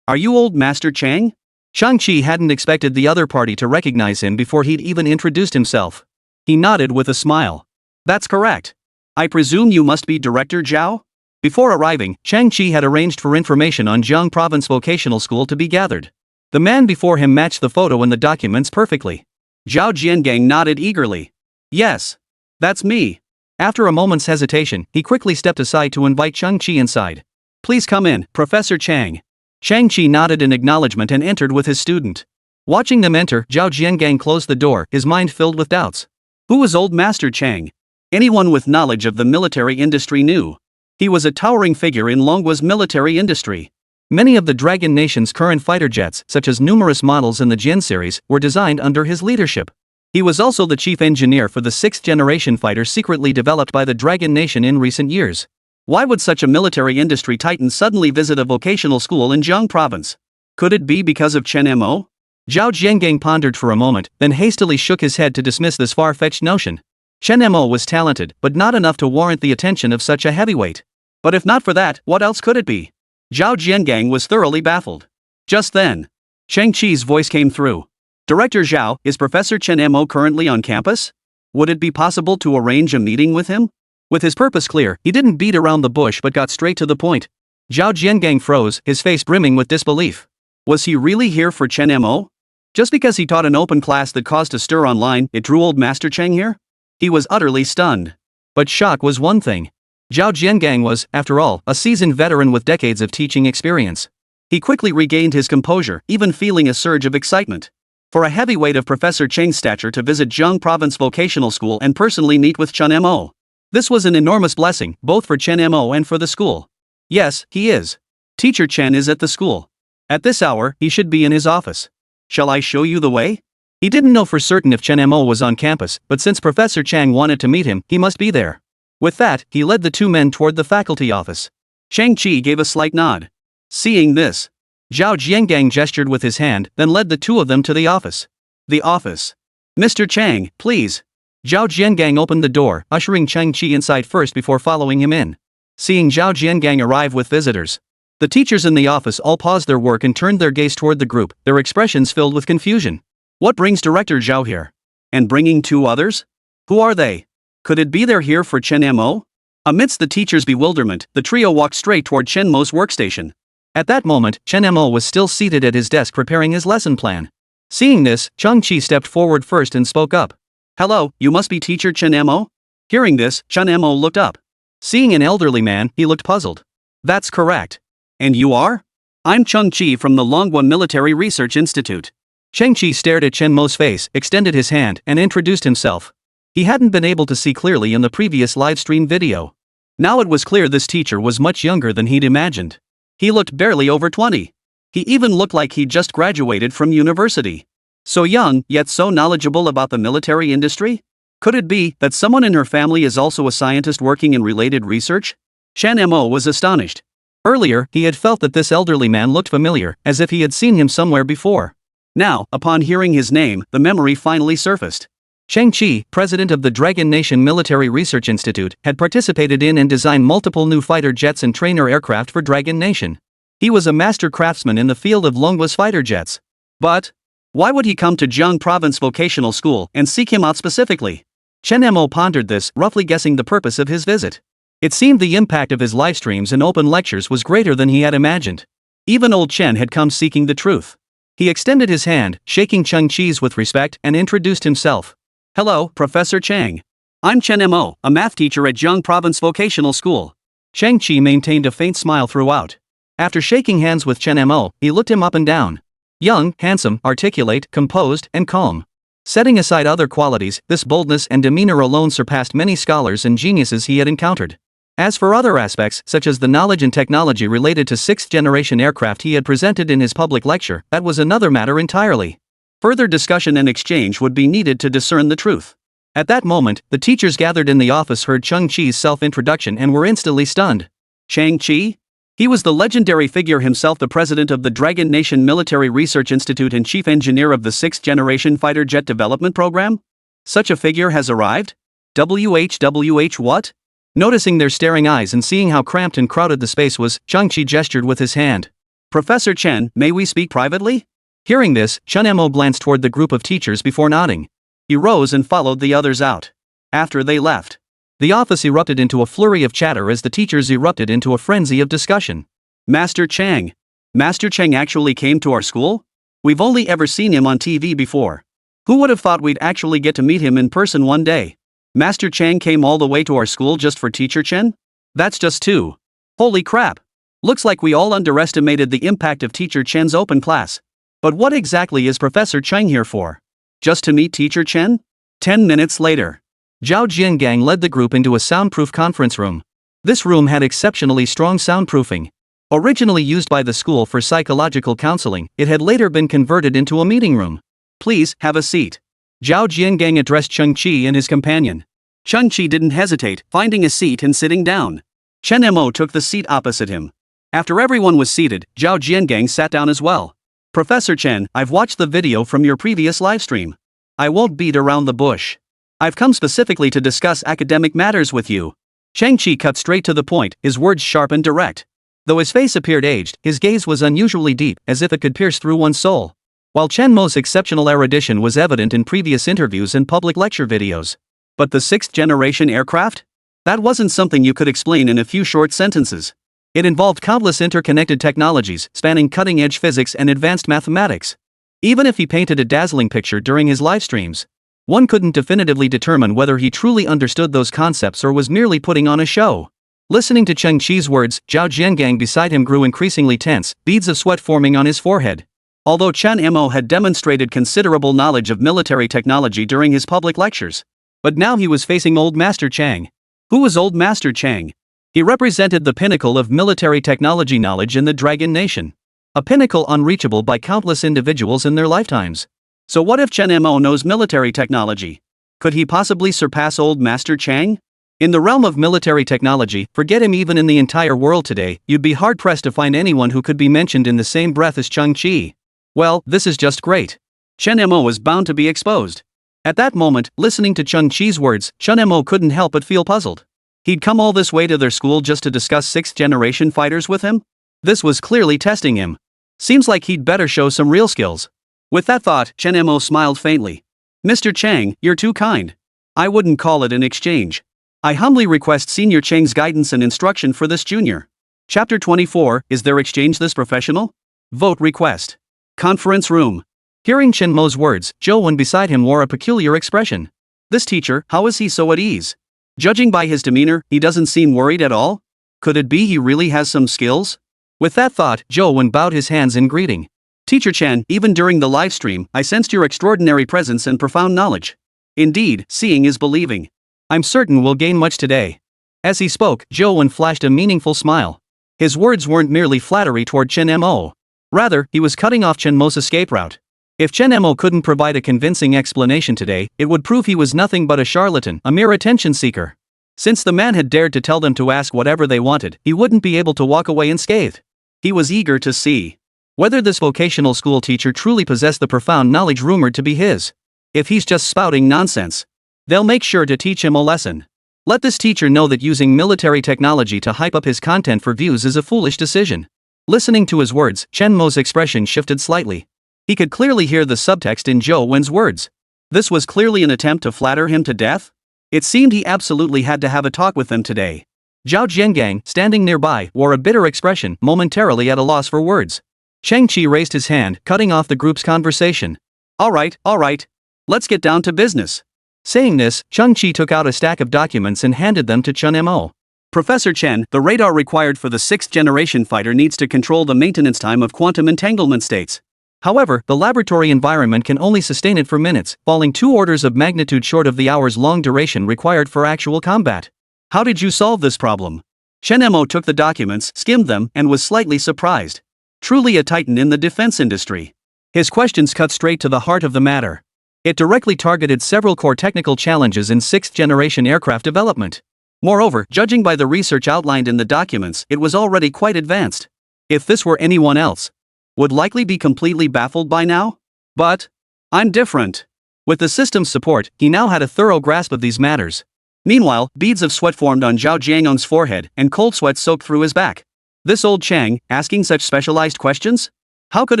Are you old Master Chang? Shang-Chi hadn't expected the other party to recognize him before he'd even introduced himself. He nodded with a smile. That's correct. I presume you must be Director Zhao? Before arriving, Shang-Chi had arranged for information on Jiang Province Vocational School to be gathered. The man before him matched the photo in the documents perfectly. Zhao Jiangang nodded eagerly. Yes. That's me. After a moment's hesitation, he quickly stepped aside to invite Shang-Chi inside. Please come in, Professor Chang. Shang-Chi nodded in acknowledgement and entered with his student. Watching them enter, Zhao Jiangang closed the door, his mind filled with doubts. Who was old Master Chang? Anyone with knowledge of the military industry knew. He was a towering figure in Longguo's military industry. Many of the Dragon Nation's current fighter jets, such as numerous models in the Jin series, were designed under his leadership. He was also the chief engineer for the sixth-generation fighter secretly developed by the Dragon Nation in recent years. Why would such a military industry titan suddenly visit a vocational school in Jiang Province? Could it be because of Chen Mo? Zhao Jiangang pondered for a moment, then hastily shook his head to dismiss this far-fetched notion. Chen Mo was talented, but not enough to warrant the attention of such a heavyweight. But if not for that, what else could it be? Zhao Jiangang was thoroughly baffled. Just then, Shang-Chi's voice came through. Director Zhao, is Professor Chen Mo currently on campus? Would it be possible to arrange a meeting with him? With his purpose clear, he didn't beat around the bush but got straight to the point. Zhao Jiangang froze, his face brimming with disbelief. Was he really here for Chen Mo? Just because he taught an open class that caused a stir online, it drew old Master Cheng here? He was utterly stunned. But shock was one thing. Zhao Jiangang was, after all, a seasoned veteran with decades of teaching experience. He quickly regained his composure, even feeling a surge of excitement. For a heavyweight of Professor Cheng's stature to visit Jiang Province Vocational School and personally meet with Chen Mo. This was an enormous blessing, both for Chen Mo and for the school. Yes, he is. Teacher Chen is at the school. At this hour, he should be in his office. Shall I show you the way? He didn't know for certain if Chen Mo was on campus, but since Professor Chang wanted to meet him, he must be there. With that, he led the two men toward the faculty office. Shang-Chi gave a slight nod. Seeing this, Zhao Jiangang gestured with his hand, then led the two of them to the office. The office. Mr. Chang, please. Zhao Jiangang opened the door, ushering Cheng Qi inside first before following him in. Seeing Zhao Jiangang arrive with visitors, the teachers in the office all paused their work and turned their gaze toward the group, their expressions filled with confusion. What brings Director Zhao here? And bringing 2 others? Who are they? Could it be they're here for Chen Mo? Amidst the teacher's bewilderment, the trio walked straight toward Chen Mo's workstation. At that moment, Chen Mo was still seated at his desk preparing his lesson plan. Seeing this, Cheng Qi stepped forward first and spoke up. Hello, you must be teacher Chen Mo? Hearing this, Chen Mo looked up. Seeing an elderly man, he looked puzzled. That's correct. And you are? I'm Cheng Qi from the Longguo Military Research Institute. Cheng Qi stared at Chen Mo's face, extended his hand, and introduced himself. He hadn't been able to see clearly in the previous livestream video. Now it was clear this teacher was much younger than he'd imagined. He looked barely over 20. He even looked like he'd just graduated from university. So young, yet so knowledgeable about the military industry? Could it be that someone in her family is also a scientist working in related research? Chen Mo was astonished. Earlier, he had felt that this elderly man looked familiar, as if he had seen him somewhere before. Now, upon hearing his name, the memory finally surfaced. Cheng Qi, president of the Dragon Nation Military Research Institute, had participated in and designed multiple new fighter jets and trainer aircraft for Dragon Nation. He was a master craftsman in the field of Longguo's fighter jets. But why would he come to Jiang Province Vocational School and seek him out specifically? Chen Mo pondered this, roughly guessing the purpose of his visit. It seemed the impact of his livestreams and open lectures was greater than he had imagined. Even old Chen had come seeking the truth. He extended his hand, shaking Cheng Qi's with respect, and introduced himself. Hello, Professor Chang. I'm Chen Mo, a math teacher at Jiang Province Vocational School. Cheng Qi maintained a faint smile throughout. After shaking hands with Chen Mo, he looked him up and down. Young, handsome, articulate, composed, and calm. Setting aside other qualities, this boldness and demeanor alone surpassed many scholars and geniuses he had encountered. As for other aspects, such as the knowledge and technology related to 6th-generation aircraft he had presented in his public lecture, that was another matter entirely. Further discussion and exchange would be needed to discern the truth. At that moment, the teachers gathered in the office heard Cheng Qi's self-introduction and were instantly stunned. Cheng Qi? He was the legendary figure himself, the president of the Dragon Nation Military Research Institute and chief engineer of the 6th-generation fighter jet development program? Such a figure has arrived? What? Noticing their staring eyes and seeing how cramped and crowded the space was, Cheng Qi gestured with his hand. Professor Chen, may we speak privately? Hearing this, Chen Mo glanced toward the group of teachers before nodding. He rose and followed the others out. After they left, the office erupted into a flurry of chatter as the teachers erupted into a frenzy of discussion. Master Chang actually came to our school? We've only ever seen him on TV before. Who would have thought we'd actually get to meet him in person one day? Master Chang came all the way to our school just for Teacher Chen? That's just 2. Holy crap! Looks like we all underestimated the impact of Teacher Chen's open class. But what exactly is Professor Chang here for? Just to meet Teacher Chen? 10 minutes later, Zhao Jiangang led the group into a soundproof conference room. This room had exceptionally strong soundproofing. Originally used by the school for psychological counseling, it had later been converted into a meeting room. Please, have a seat. Zhao Jiangang addressed Cheng Qi and his companion. Cheng Qi didn't hesitate, finding a seat and sitting down. Chen Mo took the seat opposite him. After everyone was seated, Zhao Jiangang sat down as well. Professor Chen, I've watched the video from your previous livestream. I won't beat around the bush. I've come specifically to discuss academic matters with you. Cheng Qi cut straight to the point, his words sharp and direct. Though his face appeared aged, his gaze was unusually deep, as if it could pierce through one's soul. While Chen Mo's exceptional erudition was evident in previous interviews and public lecture videos. But the 6th-generation aircraft? That wasn't something you could explain in a few short sentences. It involved countless interconnected technologies, spanning cutting-edge physics and advanced mathematics. Even if he painted a dazzling picture during his live streams, one couldn't definitively determine whether he truly understood those concepts or was merely putting on a show. Listening to Cheng Qi's words, Zhao Jiangang beside him grew increasingly tense, beads of sweat forming on his forehead. Although Chen Mo had demonstrated considerable knowledge of military technology during his public lectures, but now he was facing Old Master Chang. Who was Old Master Chang? He represented the pinnacle of military technology knowledge in the Dragon Nation. A pinnacle unreachable by countless individuals in their lifetimes. So what if Chen Mo knows military technology? Could he possibly surpass Old Master Chang? In the realm of military technology, forget him, even in the entire world today, you'd be hard-pressed to find anyone who could be mentioned in the same breath as Cheng Qi. Well, this is just great. Chen Mo was bound to be exposed. At that moment, listening to Chung Chi's words, Chen Mo couldn't help but feel puzzled. He'd come all this way to their school just to discuss 6th generation fighters with him? This was clearly testing him. Seems like he'd better show some real skills. With that thought, Chen Mo smiled faintly. Mr. Chang, you're too kind. I wouldn't call it an exchange. I humbly request Senior Chang's guidance and instruction for this junior. Chapter 24, Is Their Exchange This Professional? Vote request. Conference room. Hearing Chen Mo's words, Zhou Wen beside him wore a peculiar expression. This teacher, how is he so at ease? Judging by his demeanor, he doesn't seem worried at all? Could it be he really has some skills? With that thought, Zhou Wen bowed his hands in greeting. Teacher Chen, even during the live stream, I sensed your extraordinary presence and profound knowledge. Indeed, seeing is believing. I'm certain we'll gain much today. As he spoke, Zhou Wen flashed a meaningful smile. His words weren't merely flattery toward Chen Mo. Rather, he was cutting off Chen Mo's escape route. If Chen Mo couldn't provide a convincing explanation today, it would prove he was nothing but a charlatan, a mere attention seeker. Since the man had dared to tell them to ask whatever they wanted, he wouldn't be able to walk away unscathed. He was eager to see whether this vocational school teacher truly possessed the profound knowledge rumored to be his. If he's just spouting nonsense, they'll make sure to teach him a lesson. Let this teacher know that using military technology to hype up his content for views is a foolish decision. Listening to his words, Chen Mo's expression shifted slightly. He could clearly hear the subtext in Zhou Wen's words. This was clearly an attempt to flatter him to death? It seemed he absolutely had to have a talk with them today. Zhao Zhengang, standing nearby, wore a bitter expression, momentarily at a loss for words. Cheng Qi raised his hand, cutting off the group's conversation. All right. Let's get down to business. Saying this, Cheng Qi took out a stack of documents and handed them to Chen Mo. Professor Chen, the radar required for the 6th generation fighter needs to control the maintenance time of quantum entanglement states. However, the laboratory environment can only sustain it for minutes, falling 2 orders of magnitude short of the hours-long duration required for actual combat. How did you solve this problem? Chen Mo took the documents, skimmed them, and was slightly surprised. Truly a titan in the defense industry. His questions cut straight to the heart of the matter. It directly targeted several core technical challenges in 6th generation aircraft development. Moreover, judging by the research outlined in the documents, it was already quite advanced. If this were anyone else, would likely be completely baffled by now? But I'm different. With the system's support, he now had a thorough grasp of these matters. Meanwhile, beads of sweat formed on Zhao Jiangong's forehead, and cold sweat soaked through his back. This old Chang, asking such specialized questions? How could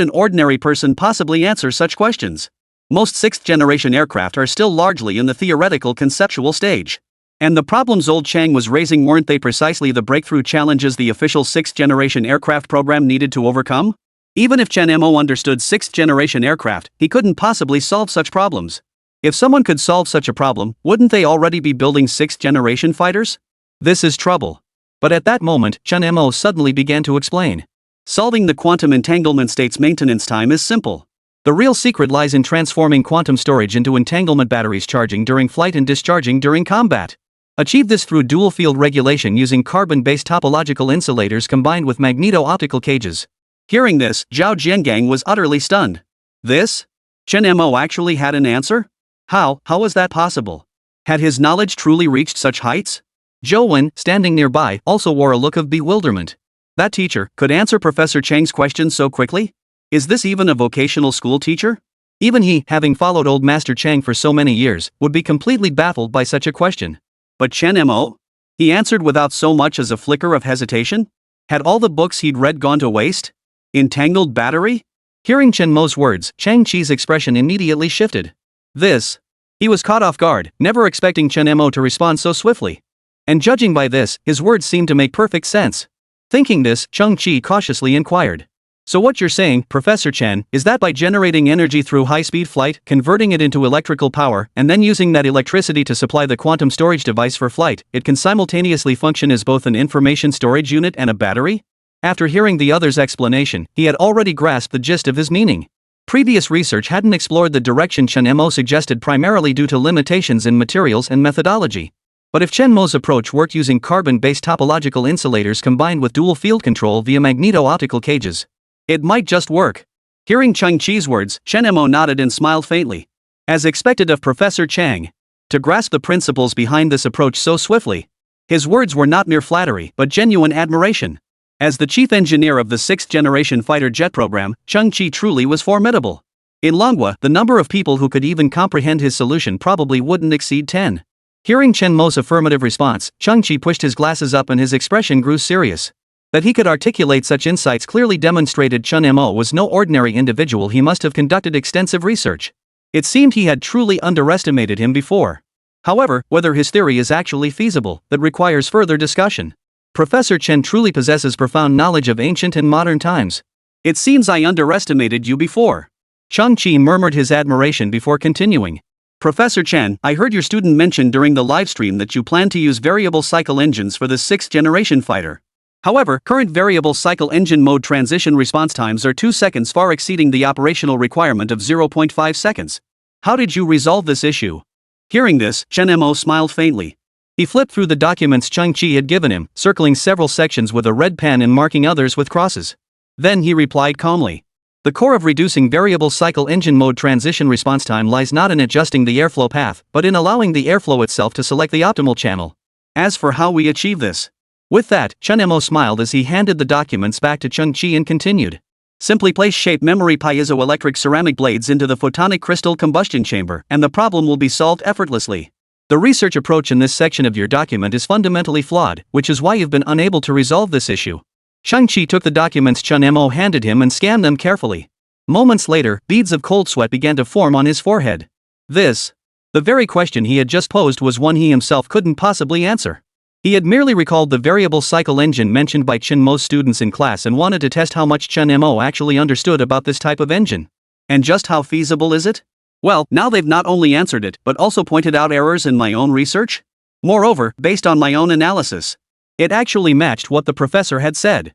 an ordinary person possibly answer such questions? Most 6th generation aircraft are still largely in the theoretical conceptual stage. And the problems old Chang was raising, weren't they precisely the breakthrough challenges the official 6th generation aircraft program needed to overcome? Even if Chen Mo understood 6th generation aircraft, he couldn't possibly solve such problems. If someone could solve such a problem, wouldn't they already be building 6th generation fighters? This is trouble. But at that moment, Chen Mo suddenly began to explain. Solving the quantum entanglement state's maintenance time is simple. The real secret lies in transforming quantum storage into entanglement batteries, charging during flight and discharging during combat. Achieve this through dual field regulation using carbon-based topological insulators combined with magneto-optical cages. Hearing this, Zhao Jiangang was utterly stunned. This? Chen Mo actually had an answer? How was that possible? Had his knowledge truly reached such heights? Zhou Wen, standing nearby, also wore a look of bewilderment. That teacher could answer Professor Chang's question so quickly? Is this even a vocational school teacher? Even he, having followed old Master Chang for so many years, would be completely baffled by such a question. But Chen Mo? He answered without so much as a flicker of hesitation? Had all the books he'd read gone to waste? Entangled battery? Hearing Chen Mo's words, Chang Chi's expression immediately shifted. He was caught off guard, never expecting Chen Mo to respond so swiftly. And judging by this, his words seemed to make perfect sense. Thinking this, Cheng Qi cautiously inquired. So what you're saying, Professor Chen, is that by generating energy through high-speed flight, converting it into electrical power, and then using that electricity to supply the quantum storage device for flight, it can simultaneously function as both an information storage unit and a battery? After hearing the other's explanation, he had already grasped the gist of his meaning. Previous research hadn't explored the direction Chen Mo suggested, primarily due to limitations in materials and methodology. But if Chen Mo's approach worked using carbon-based topological insulators combined with dual field control via magneto-optical cages, it might just work. Hearing Cheng Qi's words, Chen Mo nodded and smiled faintly. As expected of Professor Chang, to grasp the principles behind this approach so swiftly, his words were not mere flattery but genuine admiration. As the chief engineer of the 6th generation fighter jet program, Cheng Qi truly was formidable. In Longguo, the number of people who could even comprehend his solution probably wouldn't exceed 10. Hearing Chen Mo's affirmative response, Cheng-Chi pushed his glasses up and his expression grew serious. That he could articulate such insights clearly demonstrated Chen Mo was no ordinary individual. He must have conducted extensive research. It seemed he had truly underestimated him before. However, whether his theory is actually feasible, that requires further discussion. Professor Chen truly possesses profound knowledge of ancient and modern times. It seems I underestimated you before. Cheng-Chi murmured his admiration before continuing. Professor Chen, I heard your student mention during the livestream that you plan to use variable cycle engines for the 6th generation fighter. However, current variable cycle engine mode transition response times are 2 seconds, far exceeding the operational requirement of 0.5 seconds. How did you resolve this issue? Hearing this, Chen Mo smiled faintly. He flipped through the documents Cheng-Chi had given him, circling several sections with a red pen and marking others with crosses. Then he replied calmly. The core of reducing variable cycle engine mode transition response time lies not in adjusting the airflow path, but in allowing the airflow itself to select the optimal channel. As for how we achieve this. With that, Chen Mo smiled as he handed the documents back to Cheng-Chi and continued. Simply place shape memory piezoelectric ceramic blades into the photonic crystal combustion chamber, and the problem will be solved effortlessly. The research approach in this section of your document is fundamentally flawed, which is why you've been unable to resolve this issue. Cheng-Chi took the documents Chen Mo handed him and scanned them carefully. Moments later, beads of cold sweat began to form on his forehead. The very question he had just posed was one he himself couldn't possibly answer. He had merely recalled the variable cycle engine mentioned by Chen Mo's students in class and wanted to test how much Chen Mo actually understood about this type of engine. And just how feasible is it? Well, now they've not only answered it, but also pointed out errors in my own research. Moreover, based on my own analysis, it actually matched what the professor had said.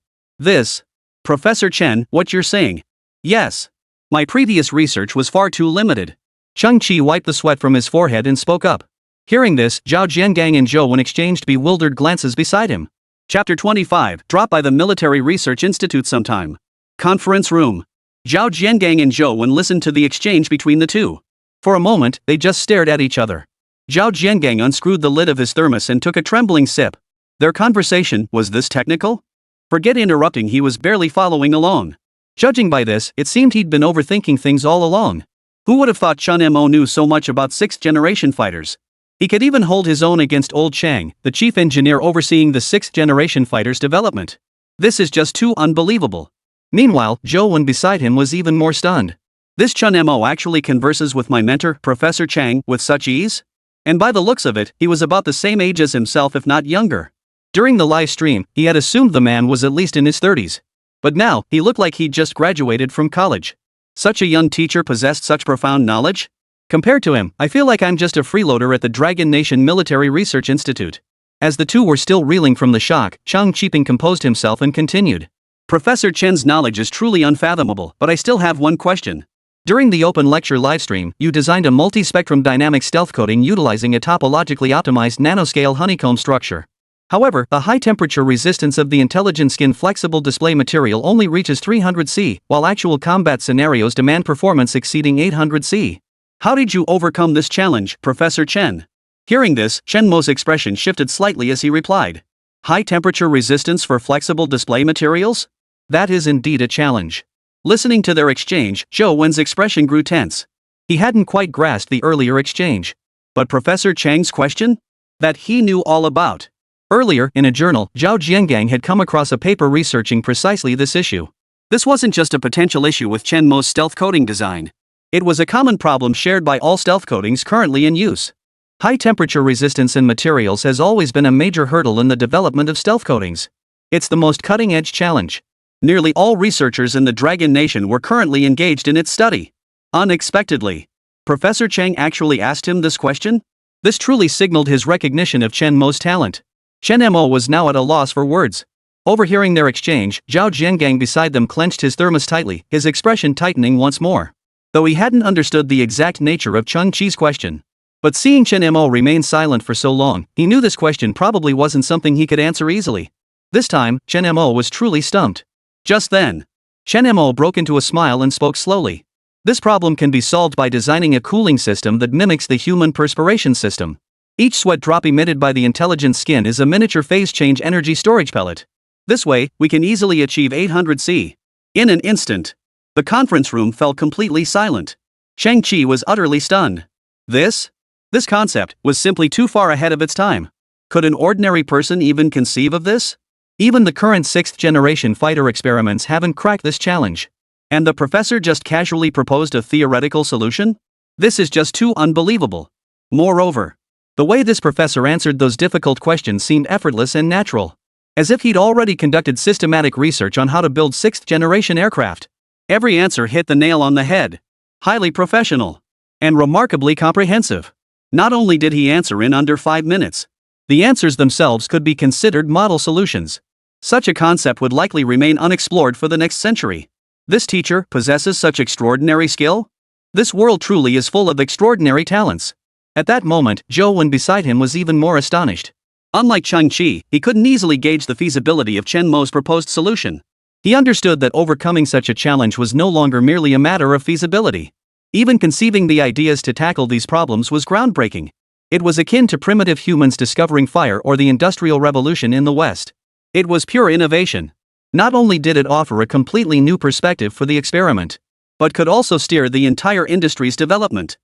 Professor Chen, what you're saying? Yes. My previous research was far too limited. Cheng-Chi wiped the sweat from his forehead and spoke up. Hearing this, Zhao Jiangang and Zhou Wen exchanged bewildered glances beside him. Chapter 25, Drop by the Military Research Institute sometime. Conference room. Zhao Jiangang and Zhou Wen listened to the exchange between the two. For a moment, they just stared at each other. Zhao Jiangang unscrewed the lid of his thermos and took a trembling sip. Their conversation, was this technical? Forget interrupting, he was barely following along. Judging by this, it seemed he'd been overthinking things all along. Who would have thought Chen Mo knew so much about 6th generation fighters? He could even hold his own against old Chang, the chief engineer overseeing the 6th generation fighter's development. This is just too unbelievable. Meanwhile, Zhou Wen beside him was even more stunned. This Chen Mo actually converses with my mentor, Professor Chang, with such ease? And by the looks of it, he was about the same age as himself, if not younger. During the live stream, he had assumed the man was at least in his 30s. But now, he looked like he'd just graduated from college. Such a young teacher possessed such profound knowledge? Compared to him, I feel like I'm just a freeloader at the Dragon Nation Military Research Institute. As the two were still reeling from the shock, Cheng-Chi composed himself and continued. Professor Chen's knowledge is truly unfathomable, but I still have one question. During the open lecture livestream, you designed a multi-spectrum dynamic stealth coating utilizing a topologically optimized nanoscale honeycomb structure. However, the high-temperature resistance of the intelligent skin flexible display material only reaches 300 C, while actual combat scenarios demand performance exceeding 800 C. How did you overcome this challenge, Professor Chen? Hearing this, Chen Mo's expression shifted slightly as he replied. High-temperature resistance for flexible display materials? That is indeed a challenge. Listening to their exchange, Zhou Wen's expression grew tense. He hadn't quite grasped the earlier exchange. But Professor Chang's question? That he knew all about. Earlier, in a journal, Zhao Jiangang had come across a paper researching precisely this issue. This wasn't just a potential issue with Chen Mo's stealth coating design. It was a common problem shared by all stealth coatings currently in use. High temperature resistance in materials has always been a major hurdle in the development of stealth coatings. It's the most cutting-edge challenge. Nearly all researchers in the Dragon Nation were currently engaged in its study. Unexpectedly, Professor Chang actually asked him this question? This truly signaled his recognition of Chen Mo's talent. Chen Mo was now at a loss for words. Overhearing their exchange, Zhao Jiangang beside them clenched his thermos tightly, his expression tightening once more. Though he hadn't understood the exact nature of Cheng-Chi's question. But seeing Chen Mo remain silent for so long, he knew this question probably wasn't something he could answer easily. This time, Chen Mo was truly stumped. Just then, Chen Mo broke into a smile and spoke slowly. This problem can be solved by designing a cooling system that mimics the human perspiration system. Each sweat drop emitted by the intelligent skin is a miniature phase change energy storage pellet. This way, we can easily achieve 800 C. In an instant. The conference room fell completely silent. Shang-Chi was utterly stunned. This concept was simply too far ahead of its time. Could an ordinary person even conceive of this? Even the current 6th generation fighter experiments haven't cracked this challenge. And the professor just casually proposed a theoretical solution? This is just too unbelievable. Moreover, the way this professor answered those difficult questions seemed effortless and natural. As if he'd already conducted systematic research on how to build 6th generation aircraft. Every answer hit the nail on the head. Highly professional. And remarkably comprehensive. Not only did he answer in under 5 minutes, the answers themselves could be considered model solutions. Such a concept would likely remain unexplored for the next century. This teacher possesses such extraordinary skill? This world truly is full of extraordinary talents. At that moment, Zhou Wen beside him was even more astonished. Unlike Shang-Chi, he couldn't easily gauge the feasibility of Chen Mo's proposed solution. He understood that overcoming such a challenge was no longer merely a matter of feasibility. Even conceiving the ideas to tackle these problems was groundbreaking. It was akin to primitive humans discovering fire or the Industrial Revolution in the West. It was pure innovation. Not only did it offer a completely new perspective for the experiment, but could also steer the entire industry's development.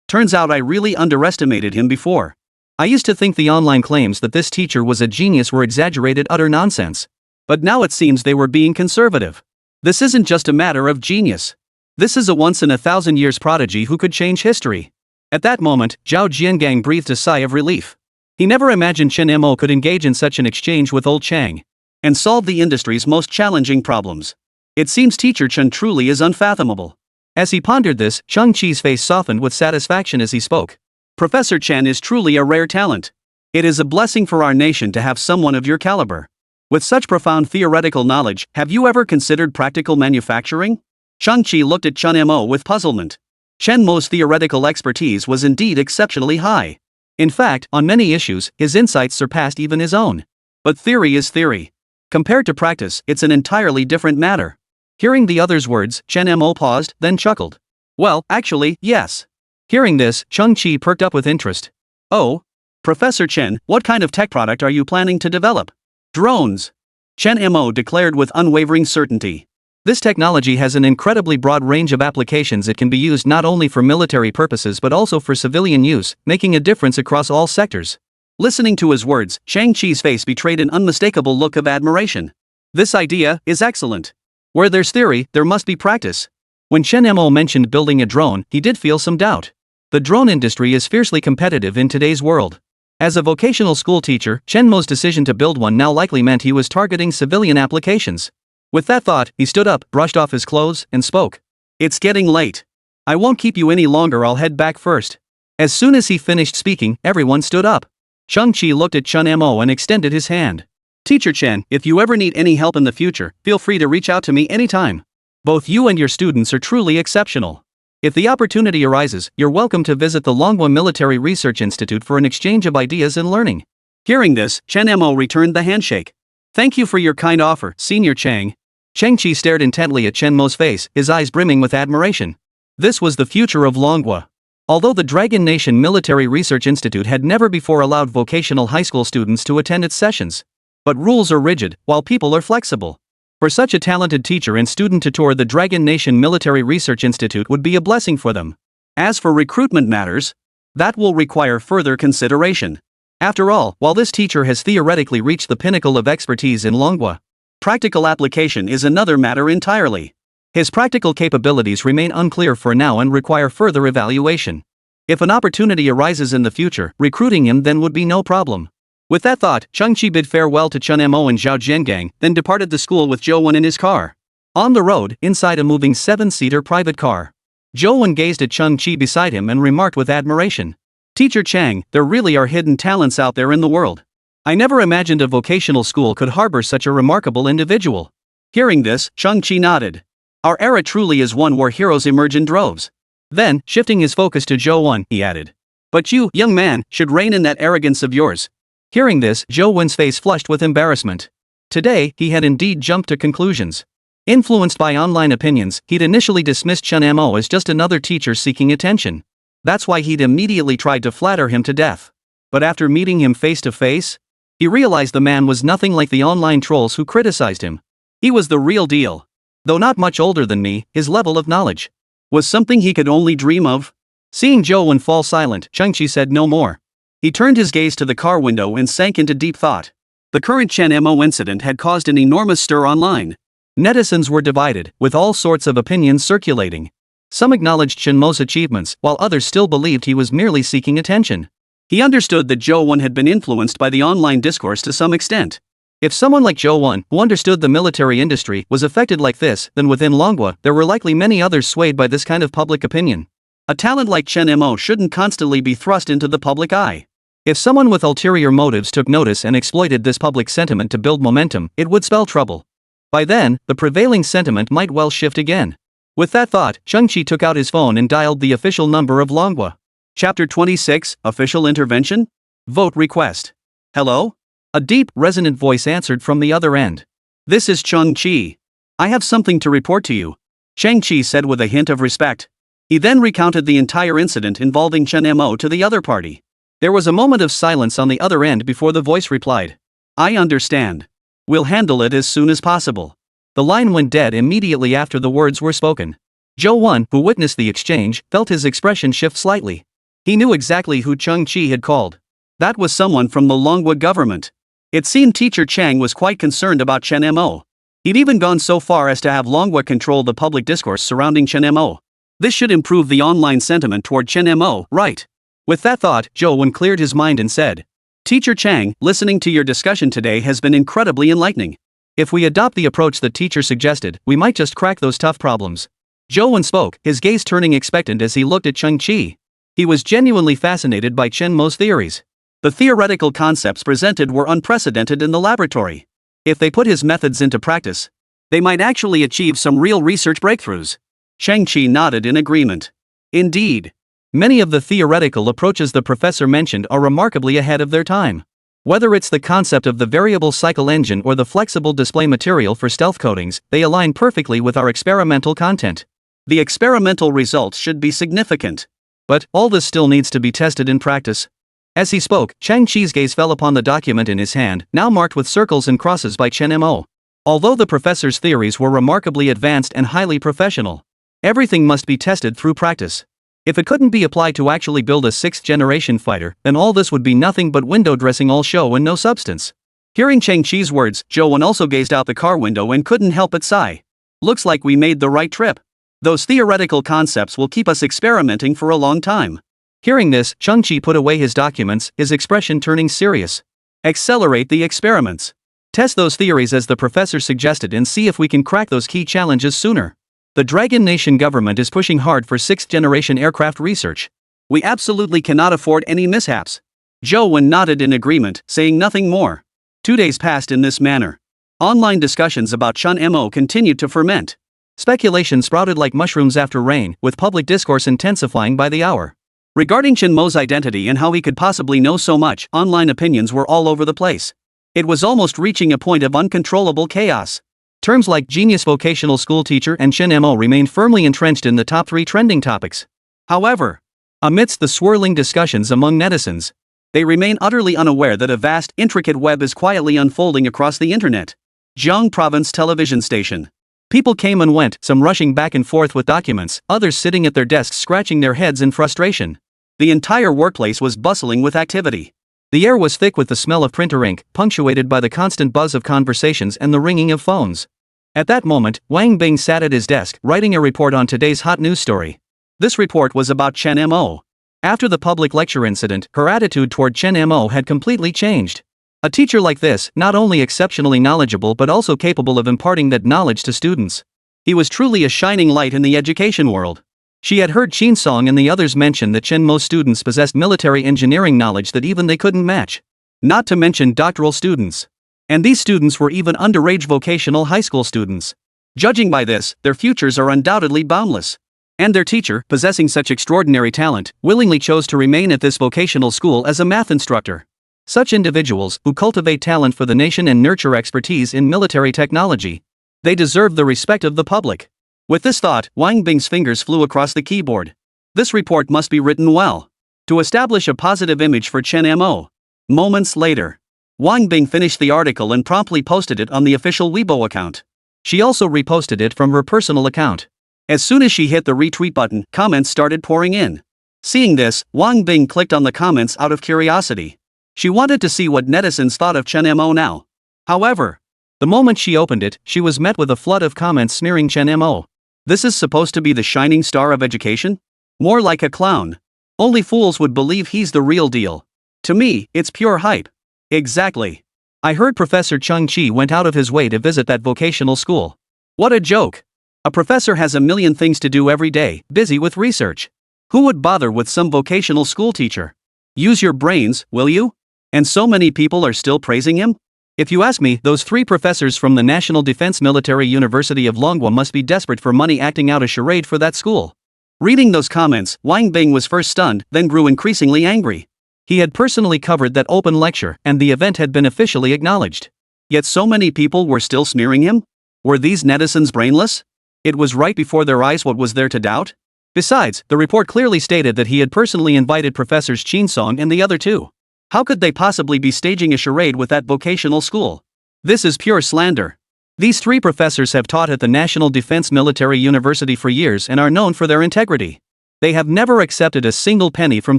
Turns out I really underestimated him before. I used to think the online claims that this teacher was a genius were exaggerated utter nonsense. But now it seems they were being conservative. This isn't just a matter of genius. This is a once-in-a-thousand-years prodigy who could change history. At that moment, Zhao Jiangang breathed a sigh of relief. He never imagined Chen Mo could engage in such an exchange with old Chang and solve the industry's most challenging problems. It seems teacher Chen truly is unfathomable. As he pondered this, Shang-Chi's face softened with satisfaction as he spoke. Professor Chen is truly a rare talent. It is a blessing for our nation to have someone of your caliber. With such profound theoretical knowledge, have you ever considered practical manufacturing? Shang-Chi looked at Chen Mo with puzzlement. Chen Mo's theoretical expertise was indeed exceptionally high. In fact, on many issues, his insights surpassed even his own. But theory is theory. Compared to practice, it's an entirely different matter. Hearing the other's words, Chen Mo paused, then chuckled. Well, actually, yes. Hearing this, Shang-Chi perked up with interest. Oh? Professor Chen, what kind of tech product are you planning to develop? Drones. Chen Mo declared with unwavering certainty. This technology has an incredibly broad range of applications. It can be used not only for military purposes but also for civilian use, making a difference across all sectors. Listening to his words, Shang-Chi's face betrayed an unmistakable look of admiration. This idea is excellent. Where there's theory, there must be practice. When Chen Mo mentioned building a drone, he did feel some doubt. The drone industry is fiercely competitive in today's world. As a vocational school teacher, Chen Mo's decision to build one now likely meant he was targeting civilian applications. With that thought, he stood up, brushed off his clothes, and spoke. It's getting late. I won't keep you any longer, I'll head back first. As soon as he finished speaking, everyone stood up. Shang-Chi looked at Chen Mo and extended his hand. Teacher Chen, if you ever need any help in the future, feel free to reach out to me anytime. Both you and your students are truly exceptional. If the opportunity arises, you're welcome to visit the Longguo Military Research Institute for an exchange of ideas and learning. Hearing this, Chen Mo returned the handshake. Thank you for your kind offer, Senior Chang. Shang-Chi stared intently at Chen Mo's face, his eyes brimming with admiration. This was the future of Longguo. Although the Dragon Nation Military Research Institute had never before allowed vocational high school students to attend its sessions. But rules are rigid, while people are flexible. For such a talented teacher and student to tour the Dragon Nation Military Research Institute would be a blessing for them. As for recruitment matters, that will require further consideration. After all, while this teacher has theoretically reached the pinnacle of expertise in Longguo, practical application is another matter entirely. His practical capabilities remain unclear for now and require further evaluation. If an opportunity arises in the future, recruiting him then would be no problem. With that thought, Shang-Chi bid farewell to Chen Mo and Zhao Jiangang, then departed the school with Zhou Wen in his car. On the road, inside a moving 7-seater private car, Zhou Wen gazed at Shang-Chi beside him and remarked with admiration. Teacher Chang, there really are hidden talents out there in the world. I never imagined a vocational school could harbor such a remarkable individual. Hearing this, Shang-Chi nodded. Our era truly is one where heroes emerge in droves. Then, shifting his focus to Zhou Wen, he added. But you, young man, should rein in that arrogance of yours. Hearing this, Zhou Wen's face flushed with embarrassment. Today, he had indeed jumped to conclusions. Influenced by online opinions, he'd initially dismissed Chen Mo as just another teacher seeking attention. That's why he'd immediately tried to flatter him to death. But after meeting him face to face, he realized the man was nothing like the online trolls who criticized him. He was the real deal. Though not much older than me, his level of knowledge was something he could only dream of. Seeing Zhou Wen fall silent, Chengqi said no more. He turned his gaze to the car window and sank into deep thought. The current Chen Mo incident had caused an enormous stir online. Netizens were divided, with all sorts of opinions circulating. Some acknowledged Chen Mo's achievements, while others still believed he was merely seeking attention. He understood that Zhou Wen had been influenced by the online discourse to some extent. If someone like Zhou Wen, who understood the military industry, was affected like this, then within Longguo, there were likely many others swayed by this kind of public opinion. A talent like Chen Mo shouldn't constantly be thrust into the public eye. If someone with ulterior motives took notice and exploited this public sentiment to build momentum, it would spell trouble. By then, the prevailing sentiment might well shift again. With that thought, Chengqi took out his phone and dialed the official number of Longguo. Chapter 26, Official Intervention? Vote Request. Hello? A deep, resonant voice answered from the other end. This is Chengqi. I have something to report to you, Chengqi said with a hint of respect. He then recounted the entire incident involving Chen Mo to the other party. There was a moment of silence on the other end before the voice replied. I understand. We'll handle it as soon as possible. The line went dead immediately after the words were spoken. Zhou Wen, who witnessed the exchange, felt his expression shift slightly. He knew exactly who Chengqi had called. That was someone from the Longguo government. It seemed teacher Chang was quite concerned about Chen Mo. He'd even gone so far as to have Longguo control the public discourse surrounding Chen Mo. This should improve the online sentiment toward Chen Mo, right? With that thought, Zhou Wen cleared his mind and said, Teacher Chang, listening to your discussion today has been incredibly enlightening. If we adopt the approach the teacher suggested, we might just crack those tough problems. Zhou Wen spoke, his gaze turning expectant as he looked at Chengqi. He was genuinely fascinated by Chen Mo's theories. The theoretical concepts presented were unprecedented in the laboratory. If they put his methods into practice, they might actually achieve some real research breakthroughs. Chengqi nodded in agreement. Indeed. Many of the theoretical approaches the professor mentioned are remarkably ahead of their time. Whether it's the concept of the variable cycle engine or the flexible display material for stealth coatings, they align perfectly with our experimental content. The experimental results should be significant. But all this still needs to be tested in practice. As he spoke, Chengqi's gaze fell upon the document in his hand, now marked with circles and crosses by Chen Mo. Although the professor's theories were remarkably advanced and highly professional, everything must be tested through practice. If it couldn't be applied to actually build a sixth-generation fighter, then all this would be nothing but window dressing, all show and no substance. Hearing Chengqi's words, Zhou Wen also gazed out the car window and couldn't help but sigh. Looks like we made the right trip. Those theoretical concepts will keep us experimenting for a long time. Hearing this, Chengqi put away his documents, his expression turning serious. Accelerate the experiments. Test those theories as the professor suggested and see if we can crack those key challenges sooner. The Dragon Nation government is pushing hard for sixth-generation aircraft research. We absolutely cannot afford any mishaps. Zhou Wen nodded in agreement, saying nothing more. 2 days passed in this manner. Online discussions about Chen Mo continued to ferment. Speculation sprouted like mushrooms after rain, with public discourse intensifying by the hour. Regarding Chen Mo's identity and how he could possibly know so much, online opinions were all over the place. It was almost reaching a point of uncontrollable chaos. Terms like genius vocational school teacher and Chen Mo remained firmly entrenched in the top 3 trending topics. However, amidst the swirling discussions among netizens, they remain utterly unaware that a vast, intricate web is quietly unfolding across the internet. Jiang Province Television Station. People came and went, some rushing back and forth with documents, others sitting at their desks scratching their heads in frustration. The entire workplace was bustling with activity. The air was thick with the smell of printer ink, punctuated by the constant buzz of conversations and the ringing of phones. At that moment, Wang Bing sat at his desk, writing a report on today's hot news story. This report was about Chen Mo. After the public lecture incident, her attitude toward Chen Mo had completely changed. A teacher like this, not only exceptionally knowledgeable but also capable of imparting that knowledge to students. He was truly a shining light in the education world. She had heard Qin Song and the others mention that Chen Mo students possessed military engineering knowledge that even they couldn't match. Not to mention doctoral students. And these students were even underage vocational high school students. Judging by this, their futures are undoubtedly boundless. And their teacher, possessing such extraordinary talent, willingly chose to remain at this vocational school as a math instructor. Such individuals, who cultivate talent for the nation and nurture expertise in military technology, they deserve the respect of the public. With this thought, Wang Bing's fingers flew across the keyboard. This report must be written well, to establish a positive image for Chen Mo. Moments later, Wang Bing finished the article and promptly posted it on the official Weibo account. She also reposted it from her personal account. As soon as she hit the retweet button, comments started pouring in. Seeing this, Wang Bing clicked on the comments out of curiosity. She wanted to see what netizens thought of Chen Mo now. However, the moment she opened it, she was met with a flood of comments smearing Chen Mo. This is supposed to be the shining star of education? More like a clown. Only fools would believe he's the real deal. To me, it's pure hype. Exactly. I heard Professor Chung Chi went out of his way to visit that vocational school. What a joke. A professor has a million things to do every day, busy with research. Who would bother with some vocational school teacher? Use your brains, will you? And so many people are still praising him? If you ask me, those 3 professors from the National Defense Military University of Longguo must be desperate for money acting out a charade for that school. Reading those comments, Wang Bing was first stunned, then grew increasingly angry. He had personally covered that open lecture, and the event had been officially acknowledged. Yet so many people were still smearing him? Were these netizens brainless? It was right before their eyes. What was there to doubt? Besides, the report clearly stated that he had personally invited Professors Qin Song and the other 2. How could they possibly be staging a charade with that vocational school? This is pure slander. These 3 professors have taught at the National Defense Military University for years and are known for their integrity. They have never accepted a single penny from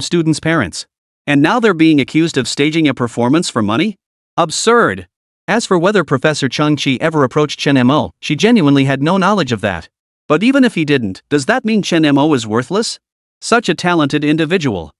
students' parents. And now they're being accused of staging a performance for money? Absurd! As for whether Professor Chung Chi ever approached Chen Mo, she genuinely had no knowledge of that. But even if he didn't, does that mean Chen Mo is worthless? Such a talented individual.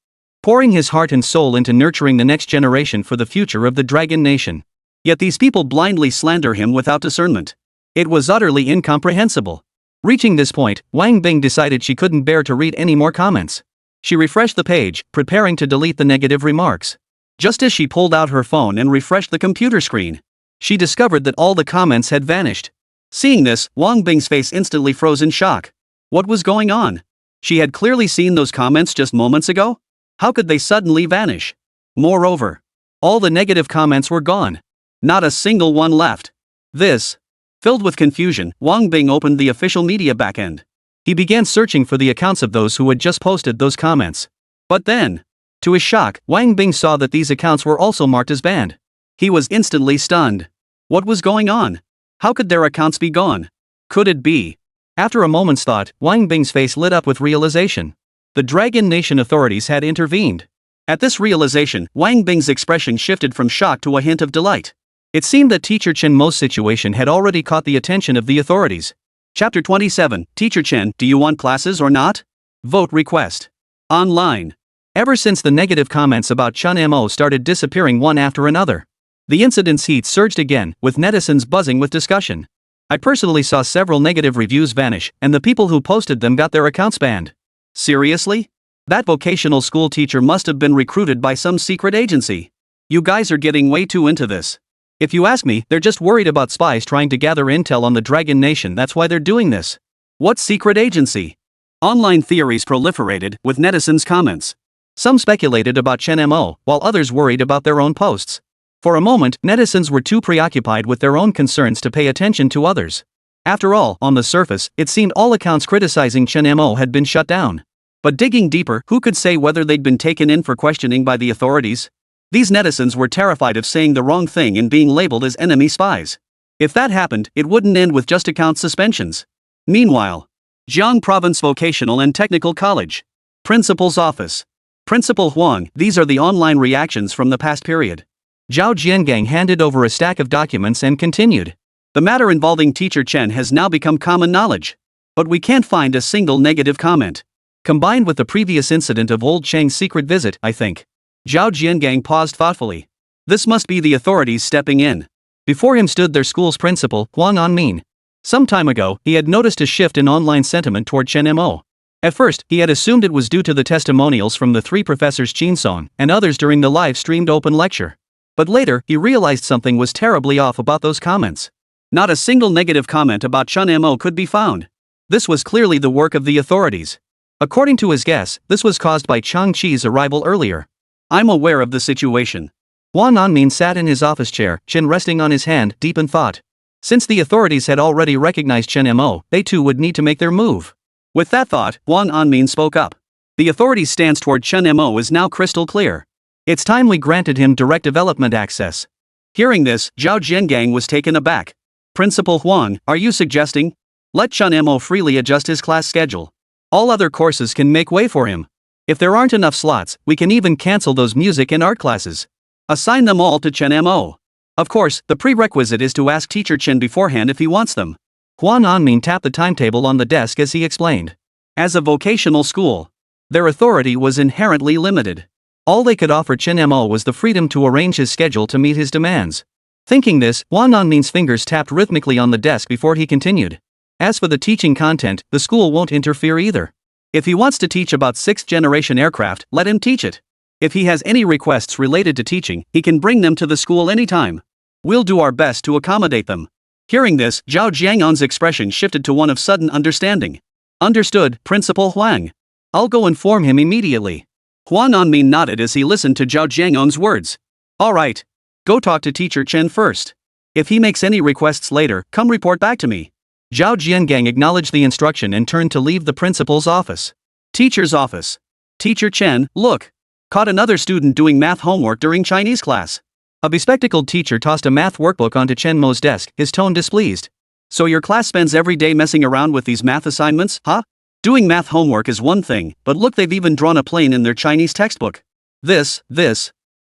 Pouring his heart and soul into nurturing the next generation for the future of the Dragon Nation. Yet these people blindly slander him without discernment. It was utterly incomprehensible. Reaching this point, Wang Bing decided she couldn't bear to read any more comments. She refreshed the page, preparing to delete the negative remarks. Just as she pulled out her phone and refreshed the computer screen, she discovered that all the comments had vanished. Seeing this, Wang Bing's face instantly froze in shock. What was going on? She had clearly seen those comments just moments ago. How could they suddenly vanish? Moreover, all the negative comments were gone. Not a single one left. This. Filled with confusion, Wang Bing opened the official media backend. He began searching for the accounts of those who had just posted those comments. But then, to his shock, Wang Bing saw that these accounts were also marked as banned. He was instantly stunned. What was going on? How could their accounts be gone? Could it be? After a moment's thought, Wang Bing's face lit up with realization. The Dragon Nation authorities had intervened. At this realization, Wang Bing's expression shifted from shock to a hint of delight. It seemed that Teacher Chen Mo's situation had already caught the attention of the authorities. Chapter 27, Teacher Chen, do you want classes or not? Vote request. Online. Ever since the negative comments about Chen Mo started disappearing one after another, the incident's heat surged again, with netizens buzzing with discussion. I personally saw several negative reviews vanish, and the people who posted them got their accounts banned. Seriously? That vocational school teacher must have been recruited by some secret agency. You guys are getting way too into this. If you ask me, they're just worried about spies trying to gather intel on the Dragon Nation. That's why they're doing this. What secret agency? Online theories proliferated, with netizens' comments. Some speculated about Chen Mo, while others worried about their own posts. For a moment, netizens were too preoccupied with their own concerns to pay attention to others. After all, on the surface, it seemed all accounts criticizing Chen Mo had been shut down. But digging deeper, who could say whether they'd been taken in for questioning by the authorities? These netizens were terrified of saying the wrong thing and being labeled as enemy spies. If that happened, it wouldn't end with just account suspensions. Meanwhile, Jiang Province Vocational and Technical College. Principal's Office. Principal Huang, these are the online reactions from the past period. Zhao Jiangang handed over a stack of documents and continued. The matter involving Teacher Chen has now become common knowledge. But we can't find a single negative comment. Combined with the previous incident of old Cheng's secret visit, I think. Zhao Jiangang paused thoughtfully. This must be the authorities stepping in. Before him stood their school's principal, Huang Anmin. Some time ago, he had noticed a shift in online sentiment toward Chen Mo. At first, he had assumed it was due to the testimonials from the 3 professors Qin Song and others during the live-streamed open lecture. But later, he realized something was terribly off about those comments. Not a single negative comment about Chen Mo could be found. This was clearly the work of the authorities. According to his guess, this was caused by Chang Chi's arrival earlier. I'm aware of the situation. Huang Anmin sat in his office chair, chin resting on his hand, deep in thought. Since the authorities had already recognized Chen Mo, they too would need to make their move. With that thought, Huang Anmin spoke up. The authorities' stance toward Chen Mo is now crystal clear. It's time we granted him direct development access. Hearing this, Zhao Jiangang was taken aback. Principal Huang, are you suggesting? Let Chen Mo freely adjust his class schedule. All other courses can make way for him. If there aren't enough slots, we can even cancel those music and art classes. Assign them all to Chen Mo. Of course, the prerequisite is to ask Teacher Chen beforehand if he wants them. Huan Anmin tapped the timetable on the desk as he explained. As a vocational school, their authority was inherently limited. All they could offer Chen Mo was the freedom to arrange his schedule to meet his demands. Thinking this, Huan Anmin's fingers tapped rhythmically on the desk before he continued. As for the teaching content, the school won't interfere either. If he wants to teach about 6th-generation aircraft, let him teach it. If he has any requests related to teaching, he can bring them to the school anytime. We'll do our best to accommodate them. Hearing this, Zhao Jiangon's expression shifted to one of sudden understanding. Understood, Principal Huang. I'll go inform him immediately. Huan Anmin nodded as he listened to Zhao Jiangon's words. All right. Go talk to Teacher Chen first. If he makes any requests later, come report back to me. Zhao Jiangang acknowledged the instruction and turned to leave the principal's office. Teacher's office. Teacher Chen, look. Caught another student doing math homework during Chinese class. A bespectacled teacher tossed a math workbook onto Chen Mo's desk, his tone displeased. So your class spends every day messing around with these math assignments, huh? Doing math homework is one thing, but look, they've even drawn a plane in their Chinese textbook. This.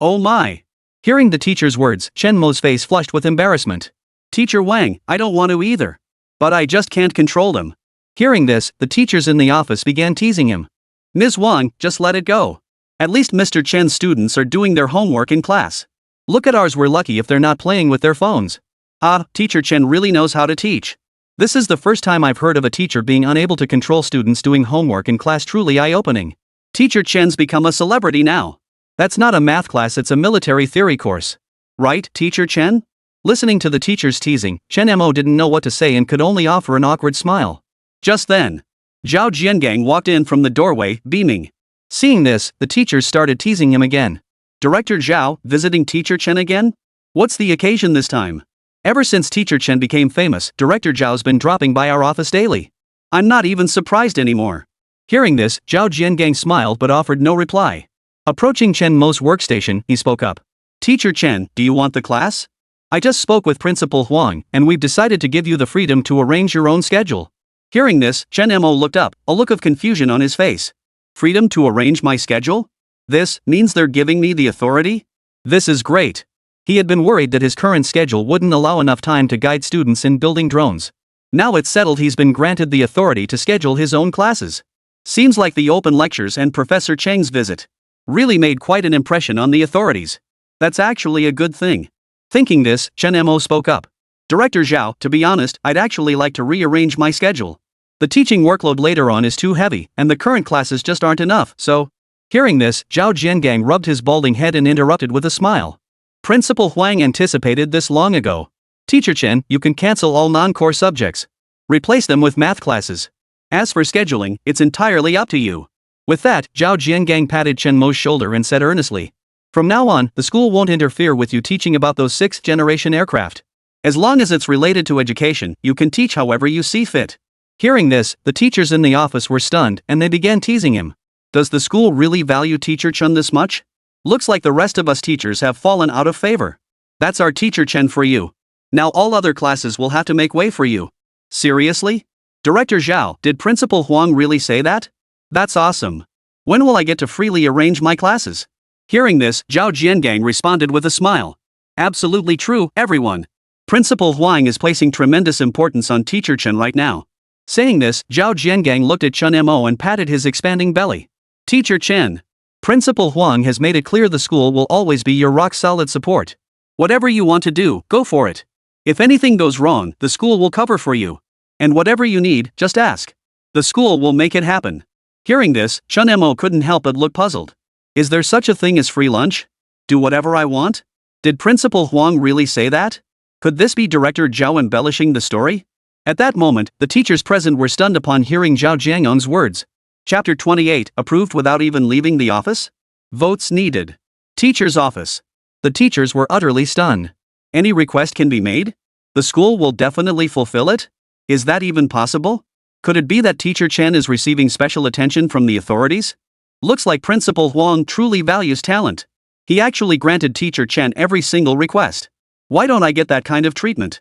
Oh my. Hearing the teacher's words, Chen Mo's face flushed with embarrassment. Teacher Wang, I don't want to either. But I just can't control them. Hearing this, the teachers in the office began teasing him. Ms. Wang, just let it go. At least Mr. Chen's students are doing their homework in class. Look at ours, we're lucky if they're not playing with their phones. Ah, Teacher Chen really knows how to teach. This is the first time I've heard of a teacher being unable to control students doing homework in class, truly eye-opening. Teacher Chen's become a celebrity now. That's not a math class, it's a military theory course. Right, Teacher Chen? Listening to the teacher's teasing, Chen Mo didn't know what to say and could only offer an awkward smile. Just then, Zhao Jiangang walked in from the doorway, beaming. Seeing this, the teachers started teasing him again. Director Zhao, visiting Teacher Chen again? What's the occasion this time? Ever since Teacher Chen became famous, Director Zhao's been dropping by our office daily. I'm not even surprised anymore. Hearing this, Zhao Jiangang smiled but offered no reply. Approaching Chen Mo's workstation, he spoke up. Teacher Chen, do you want the class? I just spoke with Principal Huang, and we've decided to give you the freedom to arrange your own schedule. Hearing this, Chen Mo looked up, a look of confusion on his face. Freedom to arrange my schedule? This means they're giving me the authority? This is great. He had been worried that his current schedule wouldn't allow enough time to guide students in building drones. Now it's settled, he's been granted the authority to schedule his own classes. Seems like the open lectures and Professor Cheng's visit really made quite an impression on the authorities. That's actually a good thing. Thinking this, Chen Mo spoke up. Director Zhao, to be honest, I'd actually like to rearrange my schedule. The teaching workload later on is too heavy, and the current classes just aren't enough, so... Hearing this, Zhao Jiangang rubbed his balding head and interrupted with a smile. Principal Huang anticipated this long ago. Teacher Chen, you can cancel all non-core subjects. Replace them with math classes. As for scheduling, it's entirely up to you. With that, Zhao Jiangang patted Chen Mo's shoulder and said earnestly. From now on, the school won't interfere with you teaching about those 6th-generation aircraft. As long as it's related to education, you can teach however you see fit. Hearing this, the teachers in the office were stunned and they began teasing him. Does the school really value Teacher Chen this much? Looks like the rest of us teachers have fallen out of favor. That's our Teacher Chen for you. Now all other classes will have to make way for you. Seriously? Director Zhao, did Principal Huang really say that? That's awesome. When will I get to freely arrange my classes? Hearing this, Zhao Jiangang responded with a smile. Absolutely true, everyone. Principal Huang is placing tremendous importance on Teacher Chen right now. Saying this, Zhao Jiangang looked at Chen Mo and patted his expanding belly. Teacher Chen. Principal Huang has made it clear the school will always be your rock-solid support. Whatever you want to do, go for it. If anything goes wrong, the school will cover for you. And whatever you need, just ask. The school will make it happen. Hearing this, Chen Mo couldn't help but look puzzled. Is there such a thing as free lunch? Do whatever I want? Did Principal Huang really say that? Could this be Director Zhao embellishing the story? At that moment, the teachers present were stunned upon hearing Zhao Jiangon's words. Chapter 28, approved without even leaving the office? Votes needed. Teacher's office. The teachers were utterly stunned. Any request can be made? The school will definitely fulfill it? Is that even possible? Could it be that Teacher Chen is receiving special attention from the authorities? Looks like Principal Huang truly values talent. He actually granted Teacher Chen every single request. Why don't I get that kind of treatment?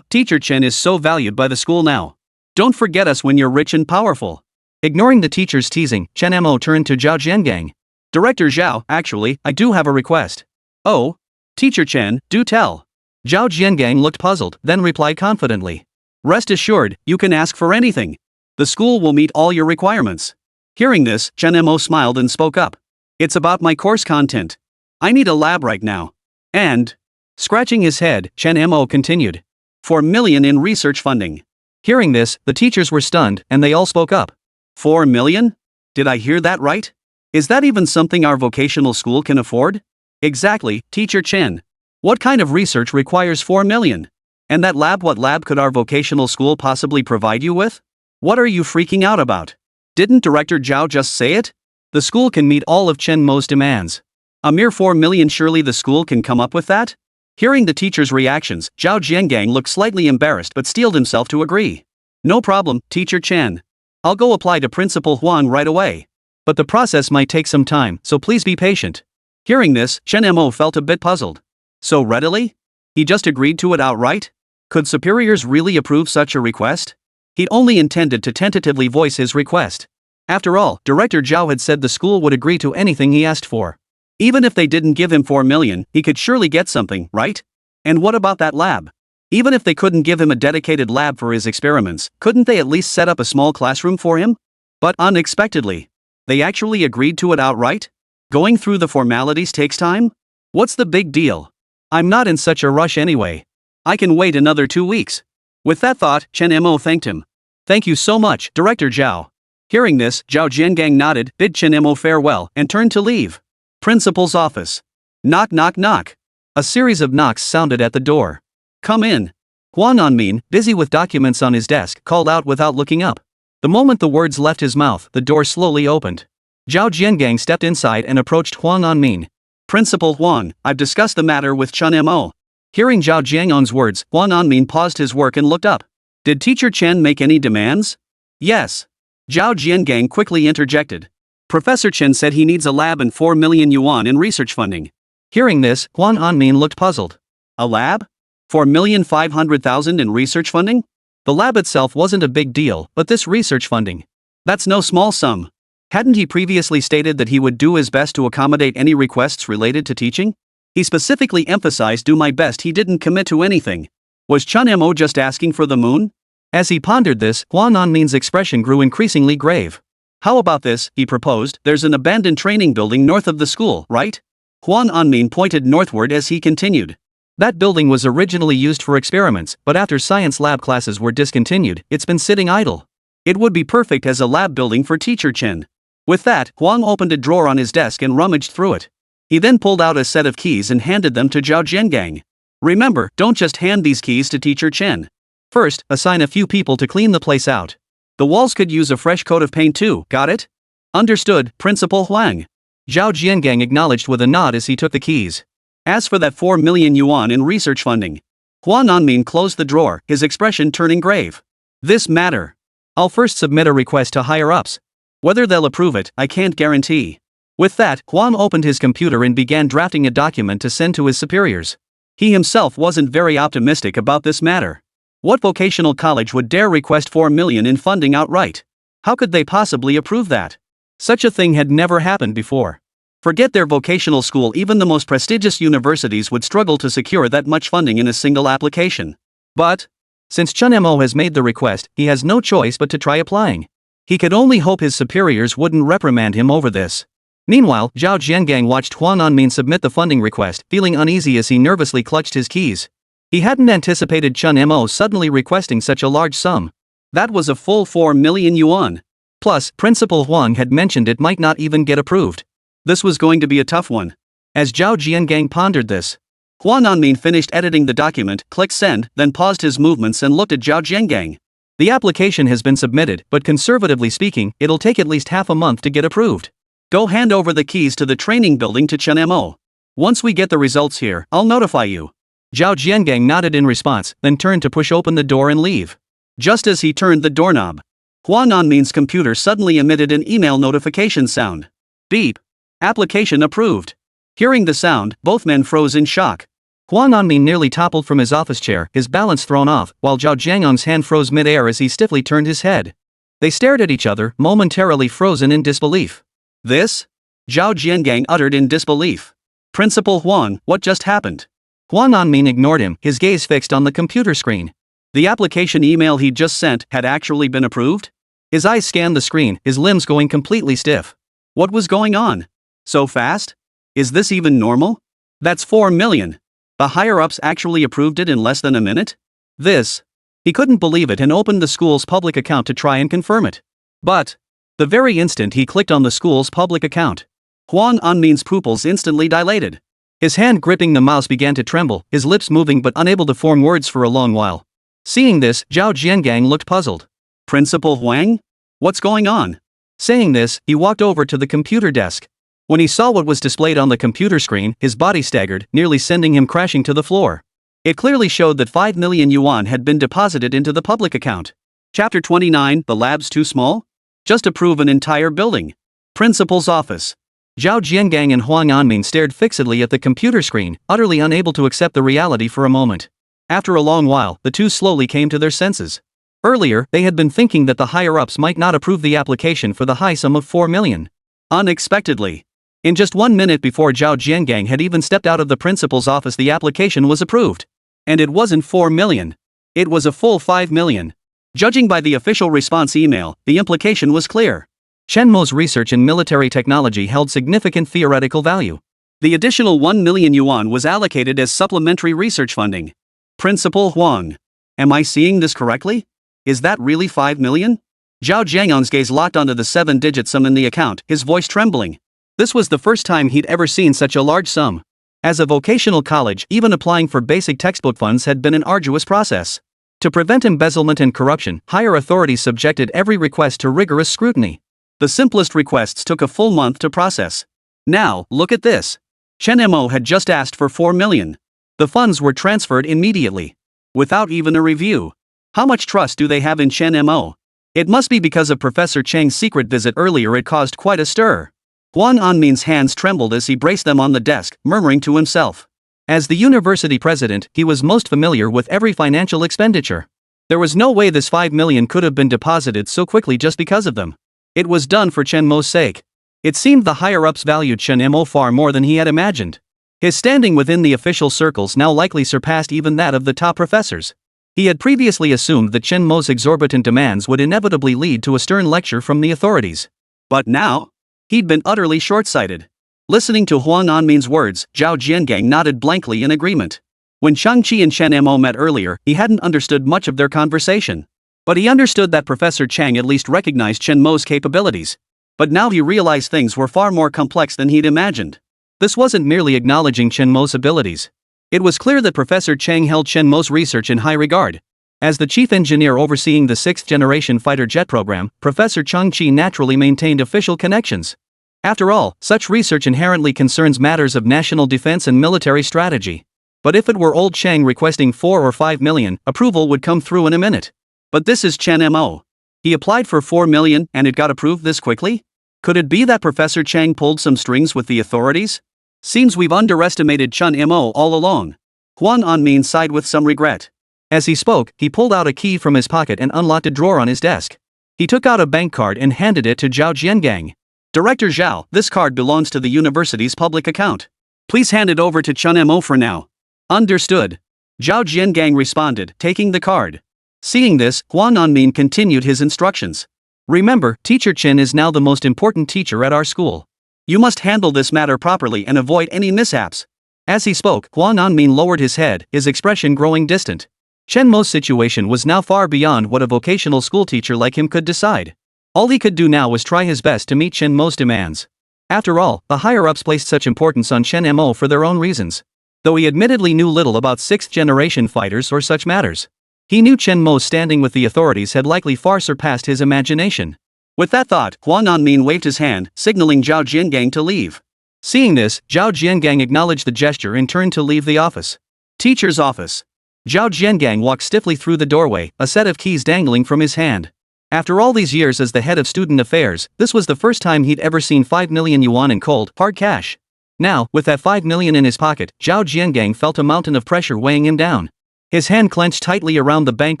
Teacher Chen is so valued by the school now. Don't forget us when you're rich and powerful. Ignoring the teacher's teasing, Chen Mo turned to Zhao Jiangang. Director Zhao, actually, I do have a request. Oh? Teacher Chen, do tell. Zhao Jiangang looked puzzled, then replied confidently. Rest assured, you can ask for anything. The school will meet all your requirements. Hearing this, Chen Mo smiled and spoke up. It's about my course content. I need a lab right now. And, scratching his head, Chen Mo continued. 4 million in research funding. Hearing this, the teachers were stunned, and they all spoke up. 4 million? Did I hear that right? Is that even something our vocational school can afford? Exactly, Teacher Chen. What kind of research requires 4 million? And that lab, what lab could our vocational school possibly provide you with? What are you freaking out about? Didn't Director Zhao just say it? The school can meet all of Chen Mo's demands. A mere 4 million, surely the school can come up with that? Hearing the teacher's reactions, Zhao Jiangang looked slightly embarrassed but steeled himself to agree. No problem, Teacher Chen. I'll go apply to Principal Huang right away. But the process might take some time, so please be patient. Hearing this, Chen Mo felt a bit puzzled. So readily? He just agreed to it outright? Could superiors really approve such a request? He'd only intended to tentatively voice his request. After all, Director Zhao had said the school would agree to anything he asked for. Even if they didn't give him 4 million, he could surely get something, right? And what about that lab? Even if they couldn't give him a dedicated lab for his experiments, couldn't they at least set up a small classroom for him? But unexpectedly, they actually agreed to it outright? Going through the formalities takes time? What's the big deal? I'm not in such a rush anyway. I can wait another 2 weeks. With that thought, Chen Mo thanked him. Thank you so much, Director Zhao. Hearing this, Zhao Jiangang nodded, bid Chen Mo farewell, and turned to leave. Principal's office. Knock, knock, knock. A series of knocks sounded at the door. Come in. Huang Anmin, busy with documents on his desk, called out without looking up. The moment the words left his mouth, the door slowly opened. Zhao Jiangang stepped inside and approached Huang Anmin. Principal Huang, I've discussed the matter with Chen Mo. Hearing Zhao Jiangang's words, Huang Anmin paused his work and looked up. Did Teacher Chen make any demands? Yes. Zhao Jiangang quickly interjected. Professor Chen said he needs a lab and 4 million yuan in research funding. Hearing this, Huang Anmin looked puzzled. A lab? 4,500,000 in research funding? The lab itself wasn't a big deal, but this research funding. That's no small sum. Hadn't he previously stated that he would do his best to accommodate any requests related to teaching? He specifically emphasized do my best. He didn't commit to anything. Was Chen Mo just asking for the moon? As he pondered this, Huang Anmin's expression grew increasingly grave. How about this, he proposed, there's an abandoned training building north of the school, right? Huang Anmin pointed northward as he continued. That building was originally used for experiments, but after science lab classes were discontinued, it's been sitting idle. It would be perfect as a lab building for Teacher Chen. With that, Huang opened a drawer on his desk and rummaged through it. He then pulled out a set of keys and handed them to Zhao Jiangang. Remember, don't just hand these keys to Teacher Chen. First, assign a few people to clean the place out. The walls could use a fresh coat of paint too, got it? Understood, Principal Huang. Zhao Jiangang acknowledged with a nod as he took the keys. As for that 4 million yuan in research funding, Huang Anmin closed the drawer, his expression turning grave. This matter. I'll first submit a request to higher-ups. Whether they'll approve it, I can't guarantee. With that, Huang opened his computer and began drafting a document to send to his superiors. He himself wasn't very optimistic about this matter. What vocational college would dare request 4 million in funding outright? How could they possibly approve that? Such a thing had never happened before. Forget their vocational school, even the most prestigious universities would struggle to secure that much funding in a single application. But, since Chen Mo has made the request, he has no choice but to try applying. He could only hope his superiors wouldn't reprimand him over this. Meanwhile, Zhao Jiangang watched Huang Anmin submit the funding request, feeling uneasy as he nervously clutched his keys. He hadn't anticipated Chen Mo suddenly requesting such a large sum. That was a full 4 million yuan. Plus, Principal Huang had mentioned it might not even get approved. This was going to be a tough one. As Zhao Jiangang pondered this, Huang Anmin finished editing the document, clicked send, then paused his movements and looked at Zhao Jiangang. The application has been submitted, but conservatively speaking, it'll take at least half a month to get approved. Go hand over the keys to the training building to Chen Mo. Once we get the results here, I'll notify you. Zhao Jiangang nodded in response, then turned to push open the door and leave. Just as he turned the doorknob, Huang Anmin's computer suddenly emitted an email notification sound. Beep. Application approved. Hearing the sound, both men froze in shock. Huang Anmin nearly toppled from his office chair, his balance thrown off, while Zhao Jiangong's hand froze mid-air as he stiffly turned his head. They stared at each other, momentarily frozen in disbelief. This? Zhao Jiangang uttered in disbelief. Principal Huang, what just happened? Huang Anmin ignored him, his gaze fixed on the computer screen. The application email he'd just sent had actually been approved? His eyes scanned the screen, his limbs going completely stiff. What was going on? So fast? Is this even normal? That's 4 million. The higher-ups actually approved it in less than a minute? This. He couldn't believe it and opened the school's public account to try and confirm it. But, the very instant he clicked on the school's public account, Huang Anmin's pupils instantly dilated. His hand gripping the mouse began to tremble, his lips moving but unable to form words for a long while. Seeing this, Zhao Jiangang looked puzzled. Principal Huang? What's going on? Saying this, he walked over to the computer desk. When he saw what was displayed on the computer screen, his body staggered, nearly sending him crashing to the floor. It clearly showed that 5 million yuan had been deposited into the public account. Chapter 29, The Lab's Too Small? Just approve an entire building. Principal's office. Zhao Jiangang and Huang Anmin stared fixedly at the computer screen, utterly unable to accept the reality for a moment. After a long while, the two slowly came to their senses. Earlier, they had been thinking that the higher-ups might not approve the application for the high sum of 4 million. Unexpectedly, in just 1 minute before Zhao Jiangang had even stepped out of the principal's office, the application was approved. And it wasn't 4 million. It was a full 5 million. Judging by the official response email, the implication was clear. Chen Mo's research in military technology held significant theoretical value. The additional 1 million yuan was allocated as supplementary research funding. Principal Huang. Am I seeing this correctly? Is that really 5 million? Zhao Jiangong's gaze locked onto the 7-digit sum in the account, his voice trembling. This was the first time he'd ever seen such a large sum. As a vocational college, even applying for basic textbook funds had been an arduous process. To prevent embezzlement and corruption, higher authorities subjected every request to rigorous scrutiny. The simplest requests took a full month to process. Now, look at this. Chen Mo had just asked for 4 million. The funds were transferred immediately. Without even a review. How much trust do they have in Chen Mo? It must be because of Professor Cheng's secret visit earlier. It caused quite a stir. Huang Anmin's hands trembled as he braced them on the desk, murmuring to himself. As the university president, he was most familiar with every financial expenditure. There was no way this 5 million could have been deposited so quickly just because of them. It was done for Chen Mo's sake. It seemed the higher-ups valued Chen Mo far more than he had imagined. His standing within the official circles now likely surpassed even that of the top professors. He had previously assumed that Chen Mo's exorbitant demands would inevitably lead to a stern lecture from the authorities. But now? He'd been utterly short-sighted. Listening to Huang Anmin's words, Zhao Jiangang nodded blankly in agreement. When Shang-Chi and Chen Mo met earlier, he hadn't understood much of their conversation. But he understood that Professor Chang at least recognized Chen Mo's capabilities. But now he realized things were far more complex than he'd imagined. This wasn't merely acknowledging Chen Mo's abilities. It was clear that Professor Chang held Chen Mo's research in high regard. As the chief engineer overseeing the 6th-generation fighter jet program, Professor Chang-Chi naturally maintained official connections. After all, such research inherently concerns matters of national defense and military strategy. But if it were old Chang requesting 4 or 5 million, approval would come through in a minute. But this is Chen Mo. He applied for 4 million and it got approved this quickly? Could it be that Professor Chang pulled some strings with the authorities? Seems we've underestimated Chen Mo all along. Huang Anmin sighed with some regret. As he spoke, he pulled out a key from his pocket and unlocked a drawer on his desk. He took out a bank card and handed it to Zhao Jiangang. Director Zhao, this card belongs to the university's public account. Please hand it over to Chen Mo for now. Understood. Zhao Jiangang responded, taking the card. Seeing this, Huang Anmin continued his instructions. Remember, Teacher Chen is now the most important teacher at our school. You must handle this matter properly and avoid any mishaps. As he spoke, Huang Anmin lowered his head, his expression growing distant. Chen Mo's situation was now far beyond what a vocational school teacher like him could decide. All he could do now was try his best to meet Chen Mo's demands. After all, the higher-ups placed such importance on Chen Mo for their own reasons. Though he admittedly knew little about 6th-generation fighters or such matters. He knew Chen Mo's standing with the authorities had likely far surpassed his imagination. With that thought, Huang Anmin waved his hand, signaling Zhao Jiangang to leave. Seeing this, Zhao Jiangang acknowledged the gesture and turned to leave the office. Teacher's office. Zhao Jiangang walked stiffly through the doorway, a set of keys dangling from his hand. After all these years as the head of student affairs, this was the first time he'd ever seen 5 million yuan in cold, hard cash. Now, with that 5 million in his pocket, Zhao Jiangang felt a mountain of pressure weighing him down. His hand clenched tightly around the bank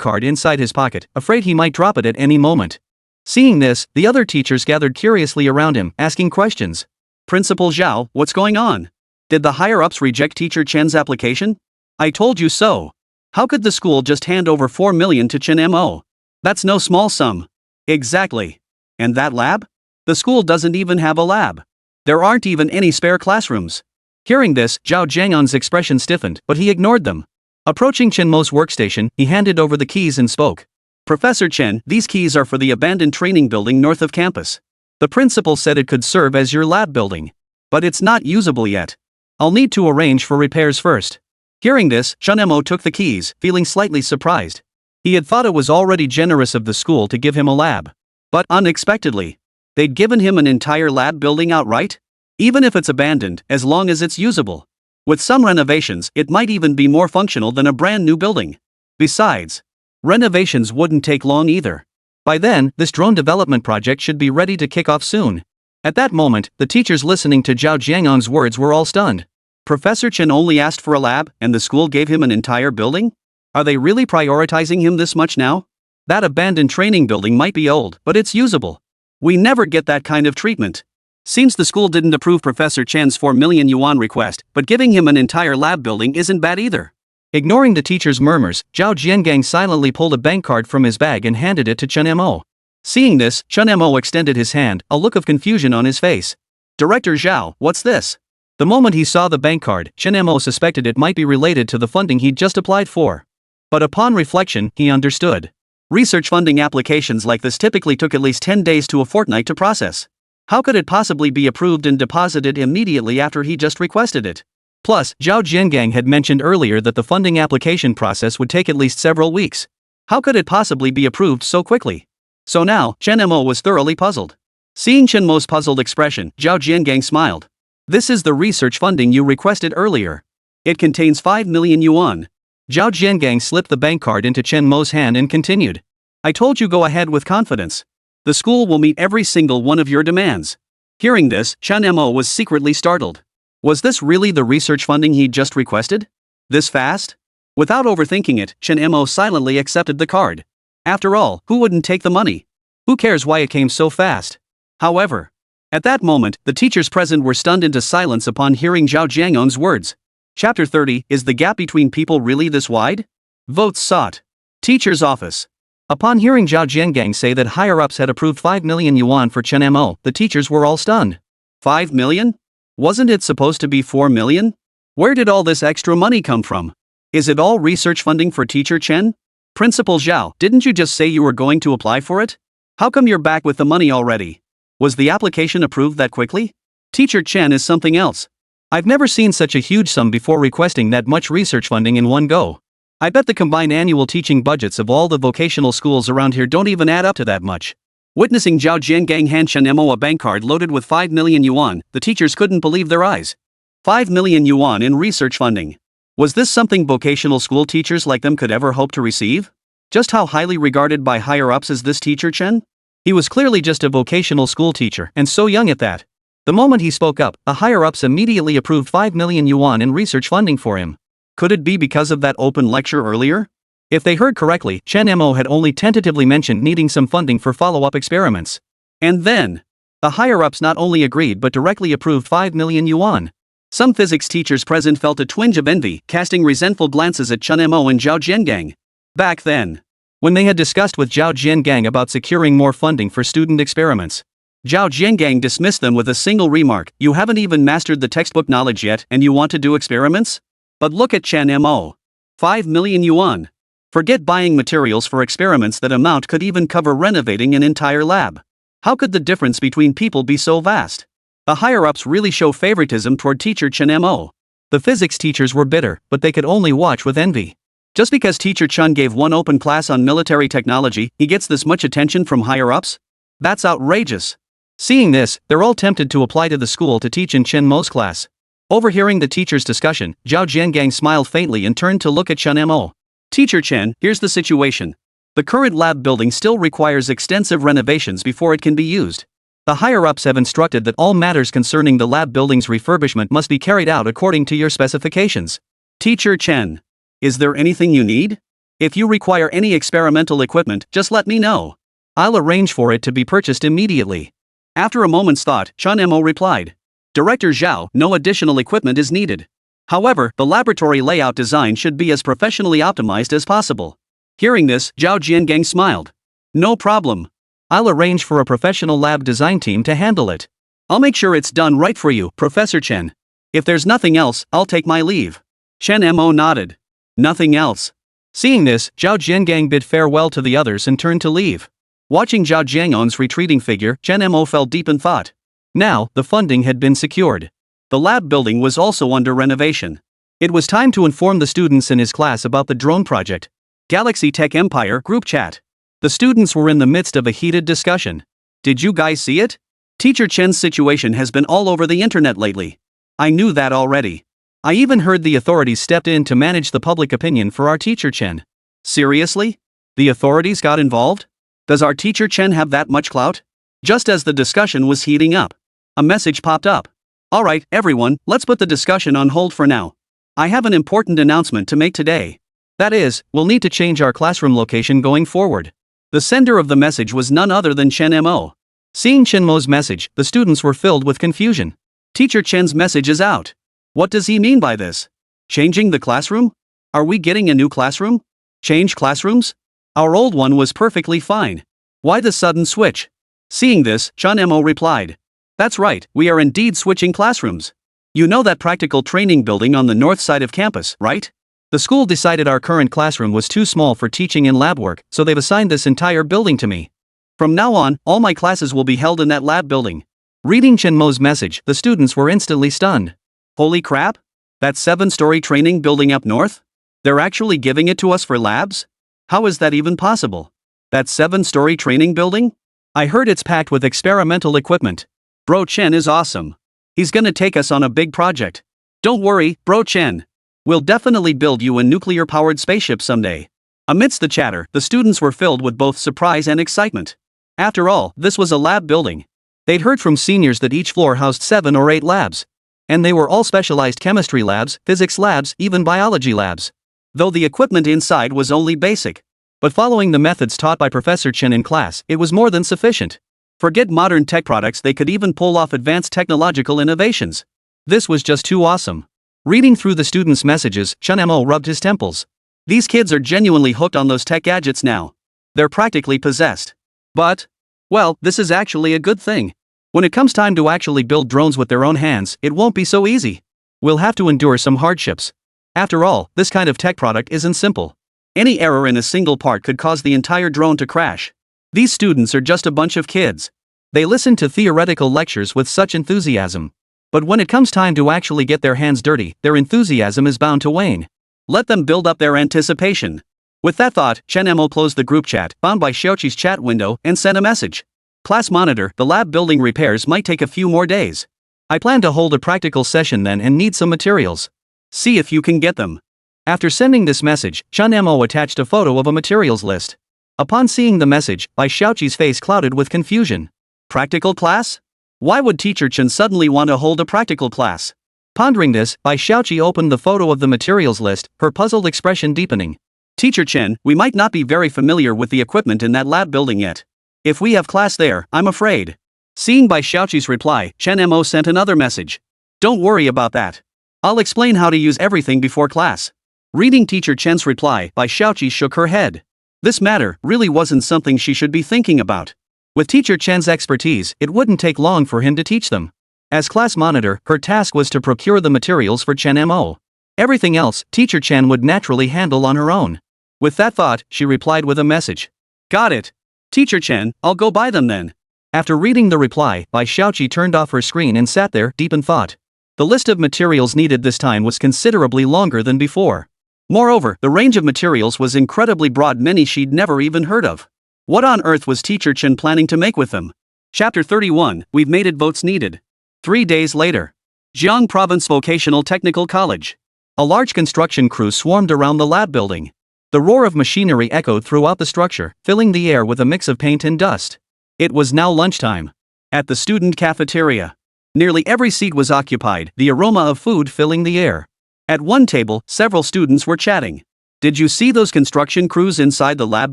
card inside his pocket, afraid he might drop it at any moment. Seeing this, the other teachers gathered curiously around him, asking questions. Principal Zhao, what's going on? Did the higher-ups reject Teacher Chen's application? I told you so. How could the school just hand over 4 million to Chen Mo? That's no small sum. Exactly. And that lab? The school doesn't even have a lab. There aren't even any spare classrooms. Hearing this, Zhao Jiangan's expression stiffened, but he ignored them. Approaching Chen Mo's workstation, he handed over the keys and spoke. Professor Chen, these keys are for the abandoned training building north of campus. The principal said it could serve as your lab building. But it's not usable yet. I'll need to arrange for repairs first. Hearing this, Chen Mo took the keys, feeling slightly surprised. He had thought it was already generous of the school to give him a lab. But unexpectedly, they'd given him an entire lab building outright? Even if it's abandoned, as long as it's usable. With some renovations, it might even be more functional than a brand new building. Besides, renovations wouldn't take long either. By then, this drone development project should be ready to kick off soon. At that moment, the teachers listening to Zhao Jiangang's words were all stunned. Professor Chen only asked for a lab, and the school gave him an entire building? Are they really prioritizing him this much now? That abandoned training building might be old, but it's usable. We never get that kind of treatment. Seems the school didn't approve Professor Chen's 4 million yuan request, but giving him an entire lab building isn't bad either. Ignoring the teacher's murmurs, Zhao Jiangang silently pulled a bank card from his bag and handed it to Chen Mo. Seeing this, Chen Mo extended his hand, a look of confusion on his face. Director Zhao, what's this? The moment he saw the bank card, Chen Mo suspected it might be related to the funding he'd just applied for. But upon reflection, he understood. Research funding applications like this typically took at least 10 days to a fortnight to process. How could it possibly be approved and deposited immediately after he just requested it? Plus, Zhao Jiangang had mentioned earlier that the funding application process would take at least several weeks. How could it possibly be approved so quickly? So now, Chen Mo was thoroughly puzzled. Seeing Chen Mo's puzzled expression, Zhao Jiangang smiled. This is the research funding you requested earlier. It contains 5 million yuan. Zhao Jiangang slipped the bank card into Chen Mo's hand and continued. I told you go ahead with confidence. The school will meet every single one of your demands. Hearing this, Chen Mo was secretly startled. Was this really the research funding he'd just requested? This fast? Without overthinking it, Chen Mo silently accepted the card. After all, who wouldn't take the money? Who cares why it came so fast? However, at that moment, the teachers present were stunned into silence upon hearing Zhao Jiangang's words. Chapter 30, Is the gap between people really this wide? Votes sought. Teacher's office. Upon hearing Zhao Jiangang say that higher-ups had approved 5 million yuan for Chen Mo, the teachers were all stunned. 5 million? Wasn't it supposed to be 4 million? Where did all this extra money come from? Is it all research funding for Teacher Chen? Principal Zhao, didn't you just say you were going to apply for it? How come you're back with the money already? Was the application approved that quickly? Teacher Chen is something else. I've never seen such a huge sum before requesting that much research funding in one go. I bet the combined annual teaching budgets of all the vocational schools around here don't even add up to that much. Witnessing Zhao Jiangang hand Chen Mo a bank card loaded with 5 million yuan, the teachers couldn't believe their eyes. 5 million yuan in research funding. Was this something vocational school teachers like them could ever hope to receive? Just how highly regarded by higher-ups is this Teacher Chen? He was clearly just a vocational school teacher, and so young at that. The moment he spoke up, the higher-ups immediately approved 5 million yuan in research funding for him. Could it be because of that open lecture earlier? If they heard correctly, Chen Mo had only tentatively mentioned needing some funding for follow-up experiments. And then, the higher-ups not only agreed but directly approved 5 million yuan. Some physics teachers present felt a twinge of envy, casting resentful glances at Chen Mo and Zhao Jiangang. Back then, when they had discussed with Zhao Jiangang about securing more funding for student experiments, Zhao Jiangang dismissed them with a single remark, "You haven't even mastered the textbook knowledge yet and you want to do experiments? But look at Chen Mo. 5 million yuan. Forget buying materials for experiments. That amount could even cover renovating an entire lab. How could the difference between people be so vast?" The higher-ups really show favoritism toward Teacher Chen Mo. The physics teachers were bitter, but they could only watch with envy. Just because Teacher Chen gave one open class on military technology, he gets this much attention from higher-ups? That's outrageous. Seeing this, they're all tempted to apply to the school to teach in Chen Mo's class. Overhearing the teachers' discussion, Zhao Jiangang smiled faintly and turned to look at Chen Mo. Teacher Chen, here's the situation. The current lab building still requires extensive renovations before it can be used. The higher-ups have instructed that all matters concerning the lab building's refurbishment must be carried out according to your specifications. Teacher Chen. Is there anything you need? If you require any experimental equipment, just let me know. I'll arrange for it to be purchased immediately. After a moment's thought, Chen Mo replied. Director Zhao, no additional equipment is needed. However, the laboratory layout design should be as professionally optimized as possible. Hearing this, Zhao Jiangang smiled. No problem. I'll arrange for a professional lab design team to handle it. I'll make sure it's done right for you, Professor Chen. If there's nothing else, I'll take my leave. Chen Mo nodded. Nothing else. Seeing this, Zhao Jiangang bid farewell to the others and turned to leave. Watching Zhao Jiangon's retreating figure, Chen Mo fell deep in thought. Now, the funding had been secured. The lab building was also under renovation. It was time to inform the students in his class about the drone project. Galaxy Tech Empire group chat. The students were in the midst of a heated discussion. Did you guys see it? Teacher Chen's situation has been all over the internet lately. I knew that already. I even heard the authorities stepped in to manage the public opinion for our teacher Chen. Seriously? The authorities got involved? Does our teacher Chen have that much clout? Just as the discussion was heating up, a message popped up. Alright, everyone, let's put the discussion on hold for now. I have an important announcement to make today. That is, we'll need to change our classroom location going forward. The sender of the message was none other than Chen Mo. Seeing Chen Mo's message, the students were filled with confusion. Teacher Chen's message is out. What does he mean by this? Changing the classroom? Are we getting a new classroom? Change classrooms? Our old one was perfectly fine. Why the sudden switch? Seeing this, Chen Mo replied. That's right, we are indeed switching classrooms. You know that practical training building on the north side of campus, right? The school decided our current classroom was too small for teaching and lab work, so they've assigned this entire building to me. From now on, all my classes will be held in that lab building. Reading Chen Mo's message, the students were instantly stunned. Holy crap! That 7-story training building up north? They're actually giving it to us for labs? How is that even possible? That 7-story training building? I heard it's packed with experimental equipment. Bro Chen is awesome. He's gonna take us on a big project. Don't worry, Bro Chen. We'll definitely build you a nuclear-powered spaceship someday. Amidst the chatter, the students were filled with both surprise and excitement. After all, this was a lab building. They'd heard from seniors that each floor housed 7 or 8 labs. And they were all specialized chemistry labs, physics labs, even biology labs. Though the equipment inside was only basic. But following the methods taught by Professor Chen in class, it was more than sufficient. Forget modern tech products, they could even pull off advanced technological innovations. This was just too awesome. Reading through the students' messages, Chen Mo rubbed his temples. These kids are genuinely hooked on those tech gadgets now. They're practically possessed. But, well, this is actually a good thing. When it comes time to actually build drones with their own hands, it won't be so easy. We'll have to endure some hardships. After all, this kind of tech product isn't simple. Any error in a single part could cause the entire drone to crash. These students are just a bunch of kids. They listen to theoretical lectures with such enthusiasm. But when it comes time to actually get their hands dirty, their enthusiasm is bound to wane. Let them build up their anticipation. With that thought, Chen Mo closed the group chat, found by Xiaoqi's chat window, and sent a message. Class monitor, the lab building repairs might take a few more days. I plan to hold a practical session then and need some materials. See if you can get them. After sending this message, Chen Mo attached a photo of a materials list. Upon seeing the message, Bai Xiaoqi's face clouded with confusion. Practical class? Why would Teacher Chen suddenly want to hold a practical class? Pondering this, Bai Xiaoqi opened the photo of the materials list, her puzzled expression deepening. Teacher Chen, we might not be very familiar with the equipment in that lab building yet. If we have class there, I'm afraid. Seeing Bai Xiaoqi's reply, Chen Mo sent another message. Don't worry about that. I'll explain how to use everything before class. Reading Teacher Chen's reply, Bai Xiaoqi shook her head. This matter really wasn't something she should be thinking about. With Teacher Chen's expertise, it wouldn't take long for him to teach them. As class monitor, her task was to procure the materials for Chen Mo. Everything else, Teacher Chen would naturally handle on her own. With that thought, she replied with a message. Got it. Teacher Chen, I'll go buy them then. After reading the reply, Bai Xiaoqi turned off her screen and sat there, deep in thought. The list of materials needed this time was considerably longer than before. Moreover, the range of materials was incredibly broad, many she'd never even heard of. What on earth was Teacher Chen planning to make with them? Chapter 31, We've Made It, Votes Needed. 3 days later. Jiang Province Vocational Technical College. A large construction crew swarmed around the lab building. The roar of machinery echoed throughout the structure, filling the air with a mix of paint and dust. It was now lunchtime. At the student cafeteria. Nearly every seat was occupied, the aroma of food filling the air. At one table, several students were chatting. Did you see those construction crews inside the lab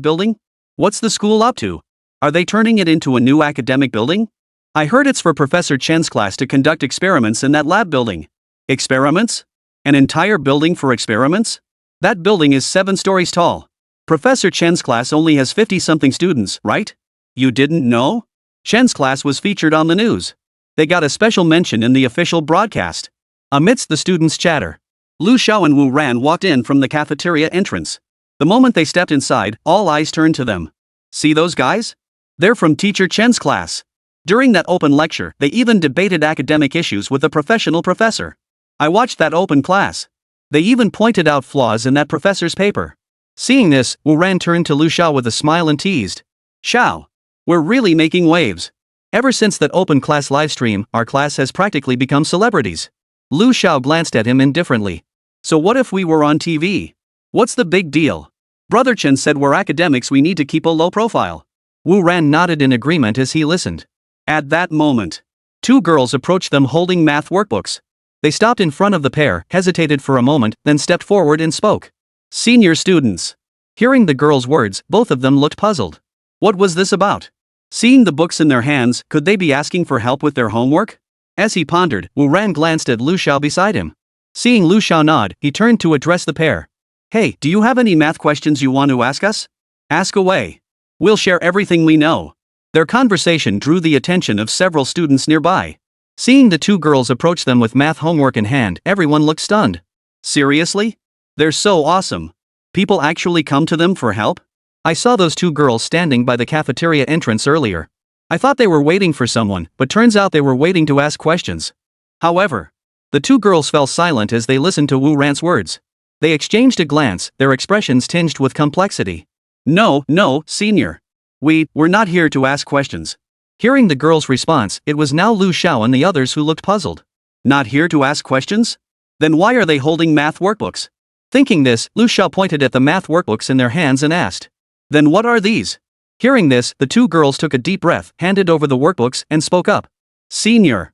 building? What's the school up to? Are they turning it into a new academic building? I heard it's for Professor Chen's class to conduct experiments in that lab building. Experiments? An entire building for experiments? That building is 7 stories tall. Professor Chen's class only has 50-something students, right? You didn't know? Chen's class was featured on the news. They got a special mention in the official broadcast. Amidst the students' chatter, Lu Xiao and Wu Ran walked in from the cafeteria entrance. The moment they stepped inside, all eyes turned to them. See those guys? They're from Teacher Chen's class. During that open lecture, they even debated academic issues with a professional professor. I watched that open class. They even pointed out flaws in that professor's paper. Seeing this, Wu Ran turned to Lu Xiao with a smile and teased. Xiao, we're really making waves. Ever since that open class livestream, our class has practically become celebrities. Lu Xiao glanced at him indifferently. So what if we were on TV? What's the big deal? Brother Chen said we're academics, we need to keep a low profile. Wu Ran nodded in agreement as he listened. At that moment, 2 girls approached them holding math workbooks. They stopped in front of the pair, hesitated for a moment, then stepped forward and spoke. Senior students. Hearing the girls' words, both of them looked puzzled. What was this about? Seeing the books in their hands, could they be asking for help with their homework? As he pondered, Wu Ran glanced at Lu Xiao beside him. Seeing Lu Xiao nod, he turned to address the pair. Hey, do you have any math questions you want to ask us? Ask away. We'll share everything we know. Their conversation drew the attention of several students nearby. Seeing the 2 girls approach them with math homework in hand, everyone looked stunned. Seriously? They're so awesome. People actually come to them for help? I saw those 2 girls standing by the cafeteria entrance earlier. I thought they were waiting for someone, but turns out they were waiting to ask questions. However, the 2 girls fell silent as they listened to Wu Ran's words. They exchanged a glance, their expressions tinged with complexity. No, senior. We're not here to ask questions. Hearing the girls' response, it was now Lu Xiao and the others who looked puzzled. Not here to ask questions? Then why are they holding math workbooks? Thinking this, Lu Xiao pointed at the math workbooks in their hands and asked. Then what are these? Hearing this, the 2 girls took a deep breath, handed over the workbooks, and spoke up. Senior.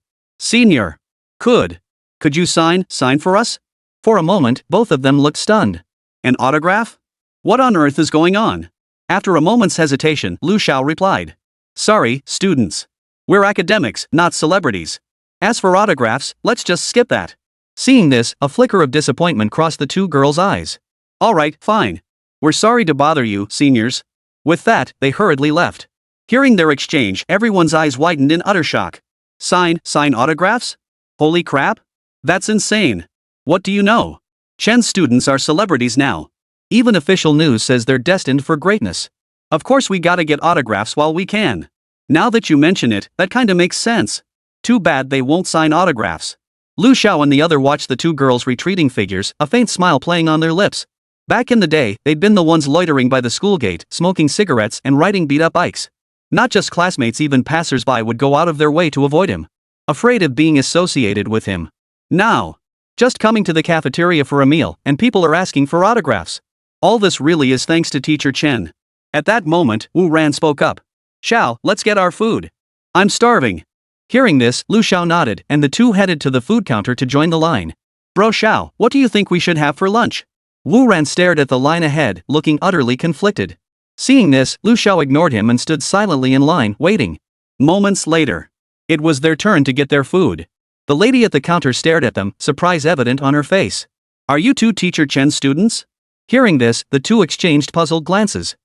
Could you sign for us? For a moment, both of them looked stunned. An autograph? What on earth is going on? After a moment's hesitation, Lu Xiao replied. Sorry, students. We're academics, not celebrities. As for autographs, let's just skip that. Seeing this, a flicker of disappointment crossed the 2 girls' eyes. Alright, fine. We're sorry to bother you, seniors. With that, they hurriedly left. Hearing their exchange, everyone's eyes widened in utter shock. Sign autographs? Holy crap? That's insane. What do you know? Chen's students are celebrities now. Even official news says they're destined for greatness. Of course we gotta get autographs while we can. Now that you mention it, that kinda makes sense. Too bad they won't sign autographs. Lu Xiao and the other watched the 2 girls' retreating figures, a faint smile playing on their lips. Back in the day, they'd been the ones loitering by the school gate, smoking cigarettes and riding beat-up bikes. Not just classmates, even passers-by would go out of their way to avoid him, afraid of being associated with him. Now, just coming to the cafeteria for a meal, and people are asking for autographs. All this really is thanks to Teacher Chen. At that moment, Wu Ran spoke up. Xiao, let's get our food. I'm starving. Hearing this, Lu Xiao nodded, and the 2 headed to the food counter to join the line. Bro Xiao, what do you think we should have for lunch? Wu Ran stared at the line ahead, looking utterly conflicted. Seeing this, Lu Xiao ignored him and stood silently in line, waiting. Moments later, it was their turn to get their food. The lady at the counter stared at them, surprise evident on her face. Are you 2 Teacher Chen's students? Hearing this, the 2 exchanged puzzled glances.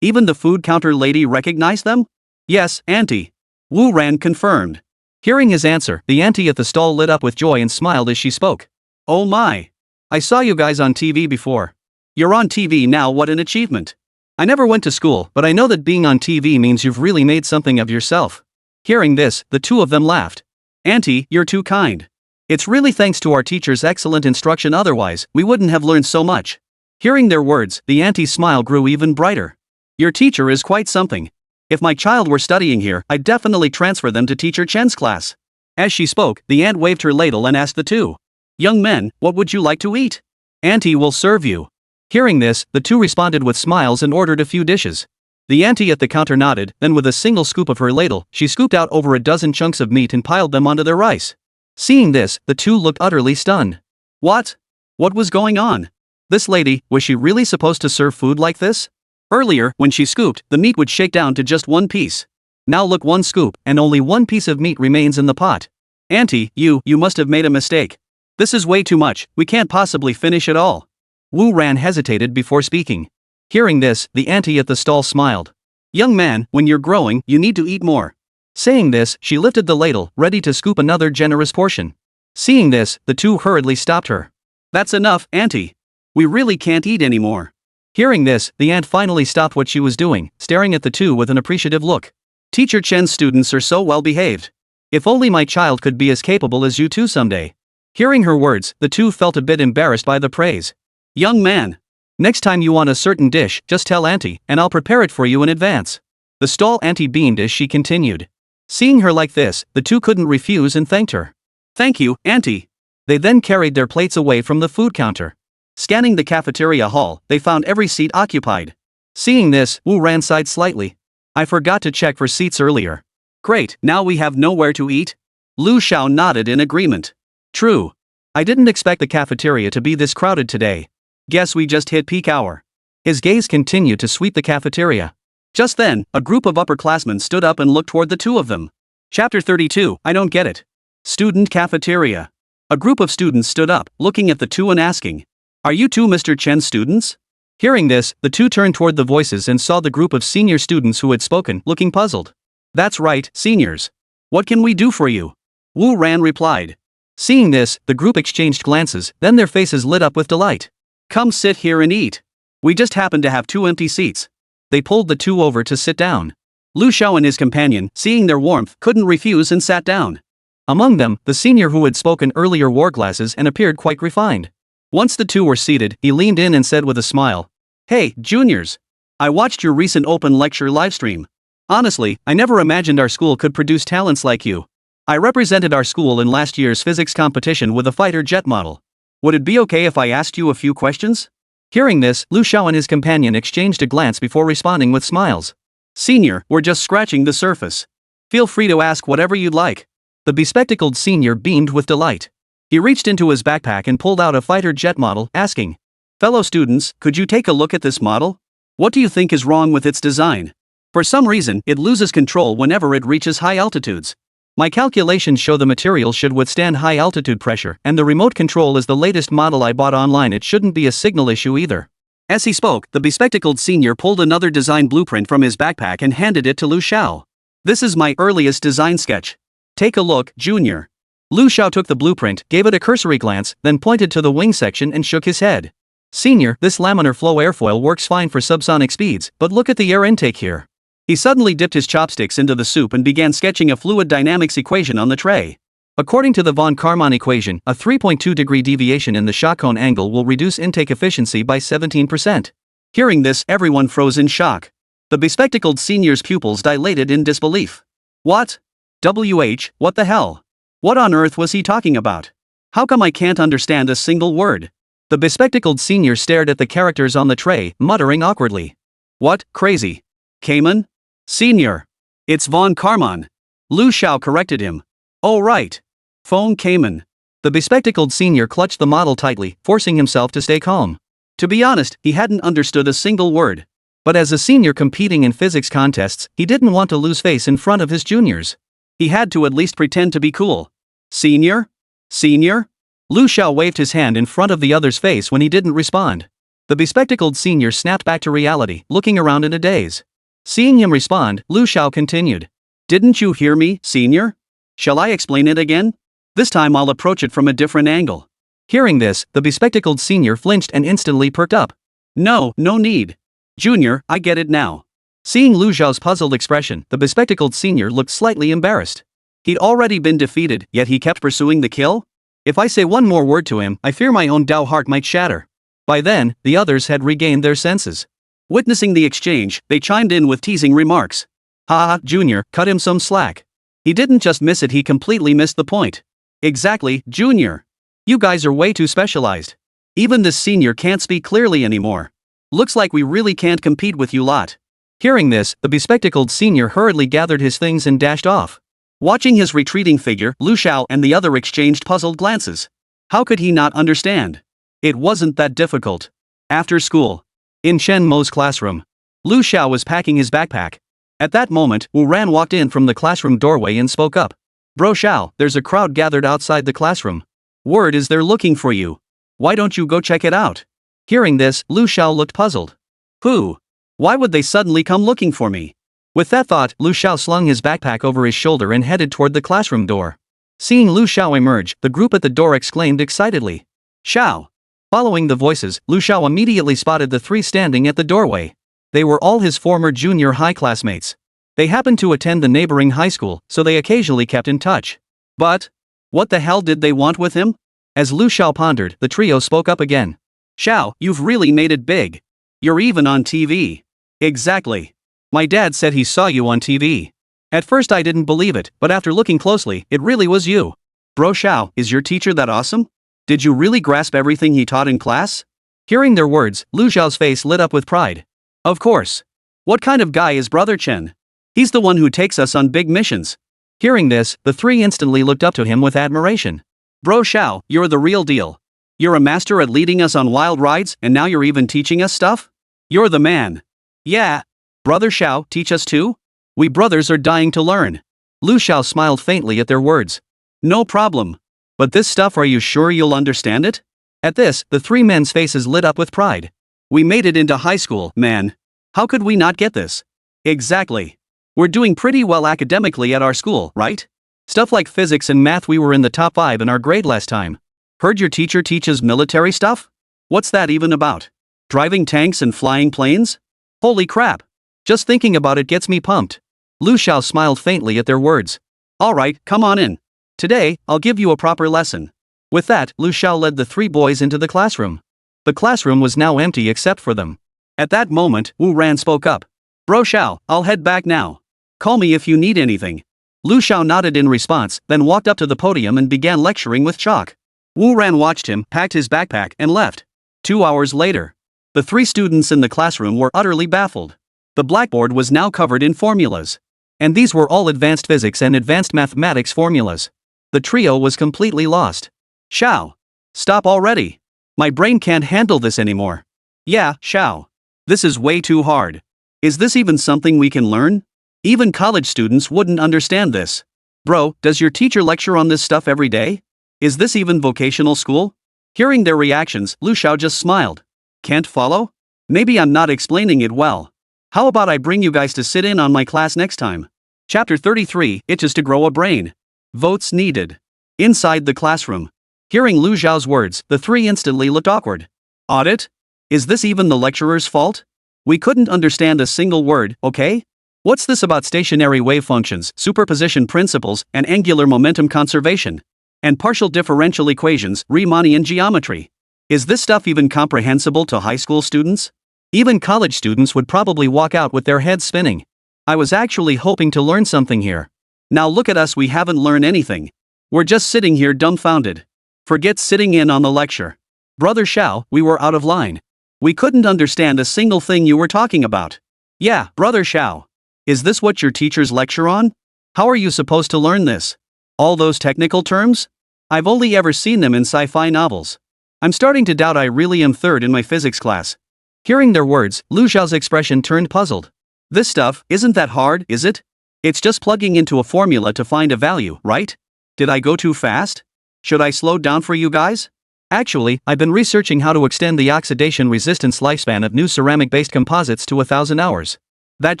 Even the food counter lady recognized them? Yes, auntie. Wu Ran confirmed. Hearing his answer, the auntie at the stall lit up with joy and smiled as she spoke. Oh my! I saw you guys on TV before. You're on TV now, what an achievement. I never went to school, but I know that being on TV means you've really made something of yourself. Hearing this, the 2 of them laughed. Auntie, you're too kind. It's really thanks to our teacher's excellent instruction, otherwise, we wouldn't have learned so much. Hearing their words, the auntie's smile grew even brighter. Your teacher is quite something. If my child were studying here, I'd definitely transfer them to Teacher Chen's class. As she spoke, the aunt waved her ladle and asked the 2 young men, what would you like to eat? Auntie will serve you. Hearing this, the 2 responded with smiles and ordered a few dishes. The auntie at the counter nodded, then with a single scoop of her ladle, she scooped out over a dozen chunks of meat and piled them onto their rice. Seeing this, the two looked utterly stunned. What? What was going on? This lady, was she really supposed to serve food like this? Earlier, when she scooped, the meat would shake down to just one piece. Now look, one scoop, and only one piece of meat remains in the pot. Auntie, you must have made a mistake. This is way too much, we can't possibly finish it all. Wu Ran hesitated before speaking. Hearing this, the auntie at the stall smiled. Young man, when you're growing, you need to eat more. Saying this, she lifted the ladle, ready to scoop another generous portion. Seeing this, the two hurriedly stopped her. That's enough, auntie. We really can't eat anymore. Hearing this, the aunt finally stopped what she was doing, staring at the two with an appreciative look. Teacher Chen's students are so well behaved. If only my child could be as capable as you two someday. Hearing her words, the two felt a bit embarrassed by the praise. Young man. Next time you want a certain dish, just tell auntie, and I'll prepare it for you in advance. The stall auntie beamed as she continued. Seeing her like this, the two couldn't refuse and thanked her. Thank you, auntie. They then carried their plates away from the food counter. Scanning the cafeteria hall, they found every seat occupied. Seeing this, Wu Ran sighed slightly. I forgot to check for seats earlier. Great, now we have nowhere to eat? Lu Xiao nodded in agreement. True. I didn't expect the cafeteria to be this crowded today. Guess we just hit peak hour. His gaze continued to sweep the cafeteria. Just then, a group of upperclassmen stood up and looked toward the two of them. Chapter 32, I don't get it. Student cafeteria. A group of students stood up, looking at the two and asking, Are you two Mr. Chen's students? Hearing this, the two turned toward the voices and saw the group of senior students who had spoken, looking puzzled. That's right, seniors. What can we do for you? Wu Ran replied. Seeing this, the group exchanged glances, then their faces lit up with delight. Come sit here and eat. We just happen to have 2 empty seats. They pulled the two over to sit down. Lu Xiao and his companion, seeing their warmth, couldn't refuse and sat down. Among them, the senior who had spoken earlier wore glasses and appeared quite refined. Once the two were seated, he leaned in and said with a smile, Hey, juniors. I watched your recent open lecture livestream. Honestly, I never imagined our school could produce talents like you. I represented our school in last year's physics competition with a fighter jet model. Would it be okay if I asked you a few questions? Hearing this, Lu Xiao and his companion exchanged a glance before responding with smiles. Senior, we're just scratching the surface. Feel free to ask whatever you'd like. The bespectacled senior beamed with delight. He reached into his backpack and pulled out a fighter jet model, asking, Fellow students, could you take a look at this model? What do you think is wrong with its design? For some reason, it loses control whenever it reaches high altitudes. My calculations show the material should withstand high altitude pressure, and the remote control is the latest model I bought online. It shouldn't be a signal issue either. As he spoke, the bespectacled senior pulled another design blueprint from his backpack and handed it to Lu Xiao. This is my earliest design sketch. Take a look, junior. Lu Xiao took the blueprint, gave it a cursory glance, then pointed to the wing section and shook his head. Senior, this laminar flow airfoil works fine for subsonic speeds, but look at the air intake here. He suddenly dipped his chopsticks into the soup and began sketching a fluid dynamics equation on the tray. According to the von Karman equation, a 3.2 degree deviation in the shot cone angle will reduce intake efficiency by 17%. Hearing this, everyone froze in shock. The bespectacled senior's pupils dilated in disbelief. What? What the hell? What on earth was he talking about? How come I can't understand a single word? The bespectacled senior stared at the characters on the tray, muttering awkwardly. What, crazy? Cayman? Senior. It's von Karman. Lu Xiao corrected him. Oh right. Phone Cayman. The bespectacled senior clutched the model tightly, forcing himself to stay calm. To be honest, he hadn't understood a single word. But as a senior competing in physics contests, he didn't want to lose face in front of his juniors. He had to at least pretend to be cool. Senior? Senior? Lu Xiao waved his hand in front of the other's face when he didn't respond. The bespectacled senior snapped back to reality, looking around in a daze. Seeing him respond, Lu Xiao continued. Didn't you hear me, senior? Shall I explain it again? This time I'll approach it from a different angle. Hearing this, the bespectacled senior flinched and instantly perked up. No need. Junior, I get it now. Seeing Lu Xiao's puzzled expression, the bespectacled senior looked slightly embarrassed. He'd already been defeated, yet he kept pursuing the kill? If I say one more word to him, I fear my own Dao heart might shatter. By then, the others had regained their senses. Witnessing the exchange, they chimed in with teasing remarks. Ha, Junior, cut him some slack. He didn't just miss it, he completely missed the point. Exactly, Junior. You guys are way too specialized. Even this senior can't speak clearly anymore. Looks like we really can't compete with you lot. Hearing this, the bespectacled senior hurriedly gathered his things and dashed off. Watching his retreating figure, Lu Xiao and the other exchanged puzzled glances. How could he not understand? It wasn't that difficult. After school, in Chen Mo's classroom, Lu Xiao was packing his backpack. At that moment, Wu Ran walked in from the classroom doorway and spoke up. Bro Xiao, there's a crowd gathered outside the classroom. Word is they're looking for you. Why don't you go check it out? Hearing this, Lu Xiao looked puzzled. Who? Why would they suddenly come looking for me? With that thought, Lu Xiao slung his backpack over his shoulder and headed toward the classroom door. Seeing Lu Xiao emerge, the group at the door exclaimed excitedly, "Xiao!" Following the voices, Lu Xiao immediately spotted the three standing at the doorway. They were all his former junior high classmates. They happened to attend the neighboring high school, so they occasionally kept in touch. But what the hell did they want with him? As Lu Xiao pondered, the trio spoke up again. Xiao, you've really made it big. You're even on TV. Exactly. My dad said he saw you on TV. At first I didn't believe it, but after looking closely, it really was you. Bro Xiao, is your teacher that awesome? Did you really grasp everything he taught in class? Hearing their words, Lu Xiao's face lit up with pride. Of course. What kind of guy is Brother Chen? He's the one who takes us on big missions. Hearing this, the three instantly looked up to him with admiration. Bro Xiao, you're the real deal. You're a master at leading us on wild rides, and now you're even teaching us stuff? You're the man. Yeah. Brother Xiao, teach us too? We brothers are dying to learn. Lu Xiao smiled faintly at their words. No problem. But this stuff, are you sure you'll understand it? At this, the three men's faces lit up with pride. We made it into high school, man. How could we not get this? Exactly. We're doing pretty well academically at our school, right? Stuff like physics and math, we were in the top 5 in our grade last time. Heard your teacher teaches military stuff? What's that even about? Driving tanks and flying planes? Holy crap. Just thinking about it gets me pumped. Lu Xiao smiled faintly at their words. Alright, come on in. Today, I'll give you a proper lesson. With that, Lu Xiao led the three boys into the classroom. The classroom was now empty except for them. At that moment, Wu Ran spoke up. Bro Xiao, I'll head back now. Call me if you need anything. Lu Xiao nodded in response, then walked up to the podium and began lecturing with chalk. Wu Ran watched him, packed his backpack, and left. 2 hours later, the three students in the classroom were utterly baffled. The blackboard was now covered in formulas. And these were all advanced physics and advanced mathematics formulas. The trio was completely lost. Xiao! Stop already! My brain can't handle this anymore. Yeah, Xiao. This is way too hard. Is this even something we can learn? Even college students wouldn't understand this. Bro, does your teacher lecture on this stuff every day? Is this even vocational school? Hearing their reactions, Lu Xiao just smiled. Can't follow? Maybe I'm not explaining it well. How about I bring you guys to sit in on my class next time? Chapter 33, Itches to Grow a Brain. Votes needed. Inside the classroom. Hearing Lu Xiao's words, the three instantly looked awkward. Audit? Is this even the lecturer's fault? We couldn't understand a single word, okay? What's this about stationary wave functions, superposition principles, and angular momentum conservation? And partial differential equations, Riemannian geometry? Is this stuff even comprehensible to high school students? Even college students would probably walk out with their heads spinning. I was actually hoping to learn something here. Now look at us, we haven't learned anything. We're just sitting here dumbfounded. Forget sitting in on the lecture. Brother Xiao, we were out of line. We couldn't understand a single thing you were talking about. Yeah, Brother Xiao. Is this what your teachers lecture on? How are you supposed to learn this? All those technical terms? I've only ever seen them in sci-fi novels. I'm starting to doubt I really am third in my physics class. Hearing their words, Lu Xiao's expression turned puzzled. This stuff, isn't that hard, is it? It's just plugging into a formula to find a value, right? Did I go too fast? Should I slow down for you guys? Actually, I've been researching how to extend the oxidation resistance lifespan of new ceramic-based composites to 1,000 hours. That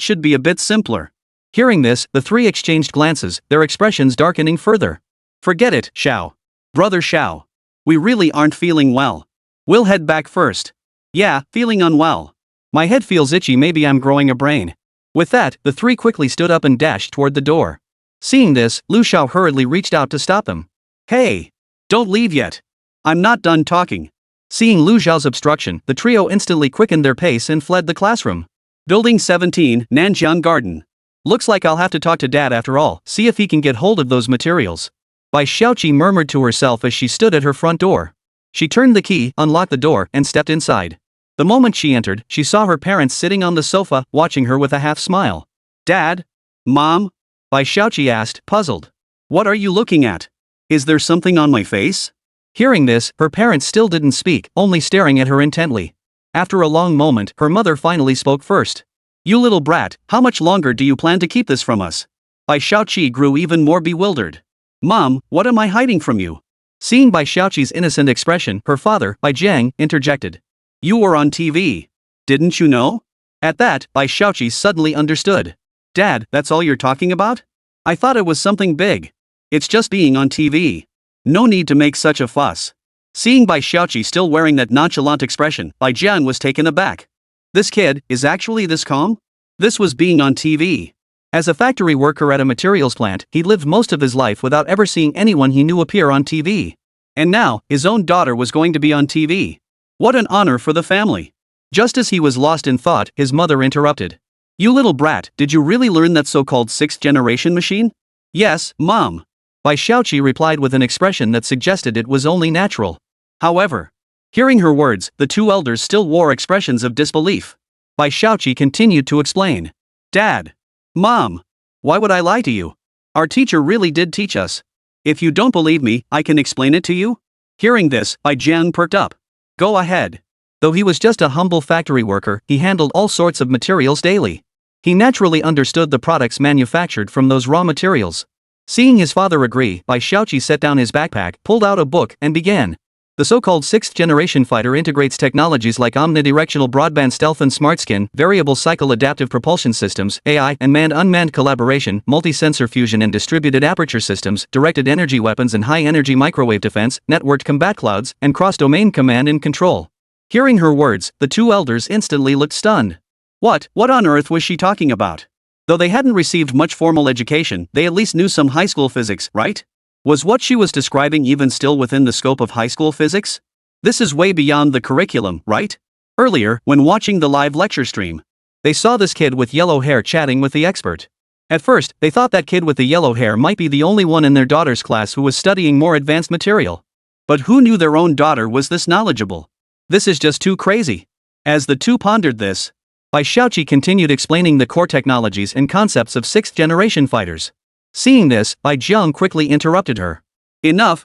should be a bit simpler. Hearing this, the three exchanged glances, their expressions darkening further. Forget it, Xiao. Brother Xiao. We really aren't feeling well. We'll head back first. Yeah, feeling unwell. My head feels itchy, maybe I'm growing a brain. With that, the three quickly stood up and dashed toward the door. Seeing this, Lu Xiao hurriedly reached out to stop them. Hey! Don't leave yet. I'm not done talking. Seeing Lu Xiao's obstruction, the trio instantly quickened their pace and fled the classroom. Building 17, Nanjiang Garden. Looks like I'll have to talk to Dad after all, see if he can get hold of those materials. Bai Xiaoqi murmured to herself as she stood at her front door. She turned the key, unlocked the door, and stepped inside. The moment she entered, she saw her parents sitting on the sofa, watching her with a half smile. Dad? Mom? Bai Xiaoqi asked, puzzled. What are you looking at? Is there something on my face? Hearing this, her parents still didn't speak, only staring at her intently. After a long moment, her mother finally spoke first. You little brat, how much longer do you plan to keep this from us? Bai Xiaoqi grew even more bewildered. Mom, what am I hiding from you? Seeing Bai Xiaoqi's innocent expression, her father, Bai Jiang, interjected. You were on TV. Didn't you know? At that, Bai Xiaoqi suddenly understood. Dad, that's all you're talking about? I thought it was something big. It's just being on TV. No need to make such a fuss. Seeing Bai Xiaoqi still wearing that nonchalant expression, Bai Jiang was taken aback. This kid is actually this calm? This was being on TV. As a factory worker at a materials plant, he lived most of his life without ever seeing anyone he knew appear on TV. And now, his own daughter was going to be on TV. What an honor for the family. Just as he was lost in thought, his mother interrupted. You little brat, did you really learn that so-called sixth-generation machine? Yes, Mom. Bai Xiaoqi replied with an expression that suggested it was only natural. However, hearing her words, the two elders still wore expressions of disbelief. Bai Xiaoqi continued to explain. Dad. Mom. Why would I lie to you? Our teacher really did teach us. If you don't believe me, I can explain it to you? Hearing this, Bai Jiang perked up. Go ahead. Though he was just a humble factory worker, he handled all sorts of materials daily. He naturally understood the products manufactured from those raw materials. Seeing his father agree, Bai Xiaoqi set down his backpack, pulled out a book, and began. The so-called sixth-generation fighter integrates technologies like omnidirectional broadband stealth and smart-skin, variable cycle adaptive propulsion systems, AI, and manned-unmanned collaboration, multi-sensor fusion and distributed aperture systems, directed energy weapons and high-energy microwave defense, networked combat clouds, and cross-domain command and control. Hearing her words, the two elders instantly looked stunned. What on earth was she talking about? Though they hadn't received much formal education, they at least knew some high school physics, right? Was what she was describing even still within the scope of high school physics? This is way beyond the curriculum, right? Earlier, when watching the live lecture stream, they saw this kid with yellow hair chatting with the expert. At first, they thought that kid with the yellow hair might be the only one in their daughter's class who was studying more advanced material. But who knew their own daughter was this knowledgeable? This is just too crazy. As the two pondered this, Bai Xiaoqi continued explaining the core technologies and concepts of sixth-generation fighters. Seeing this, Bai Jiang quickly interrupted her. Enough.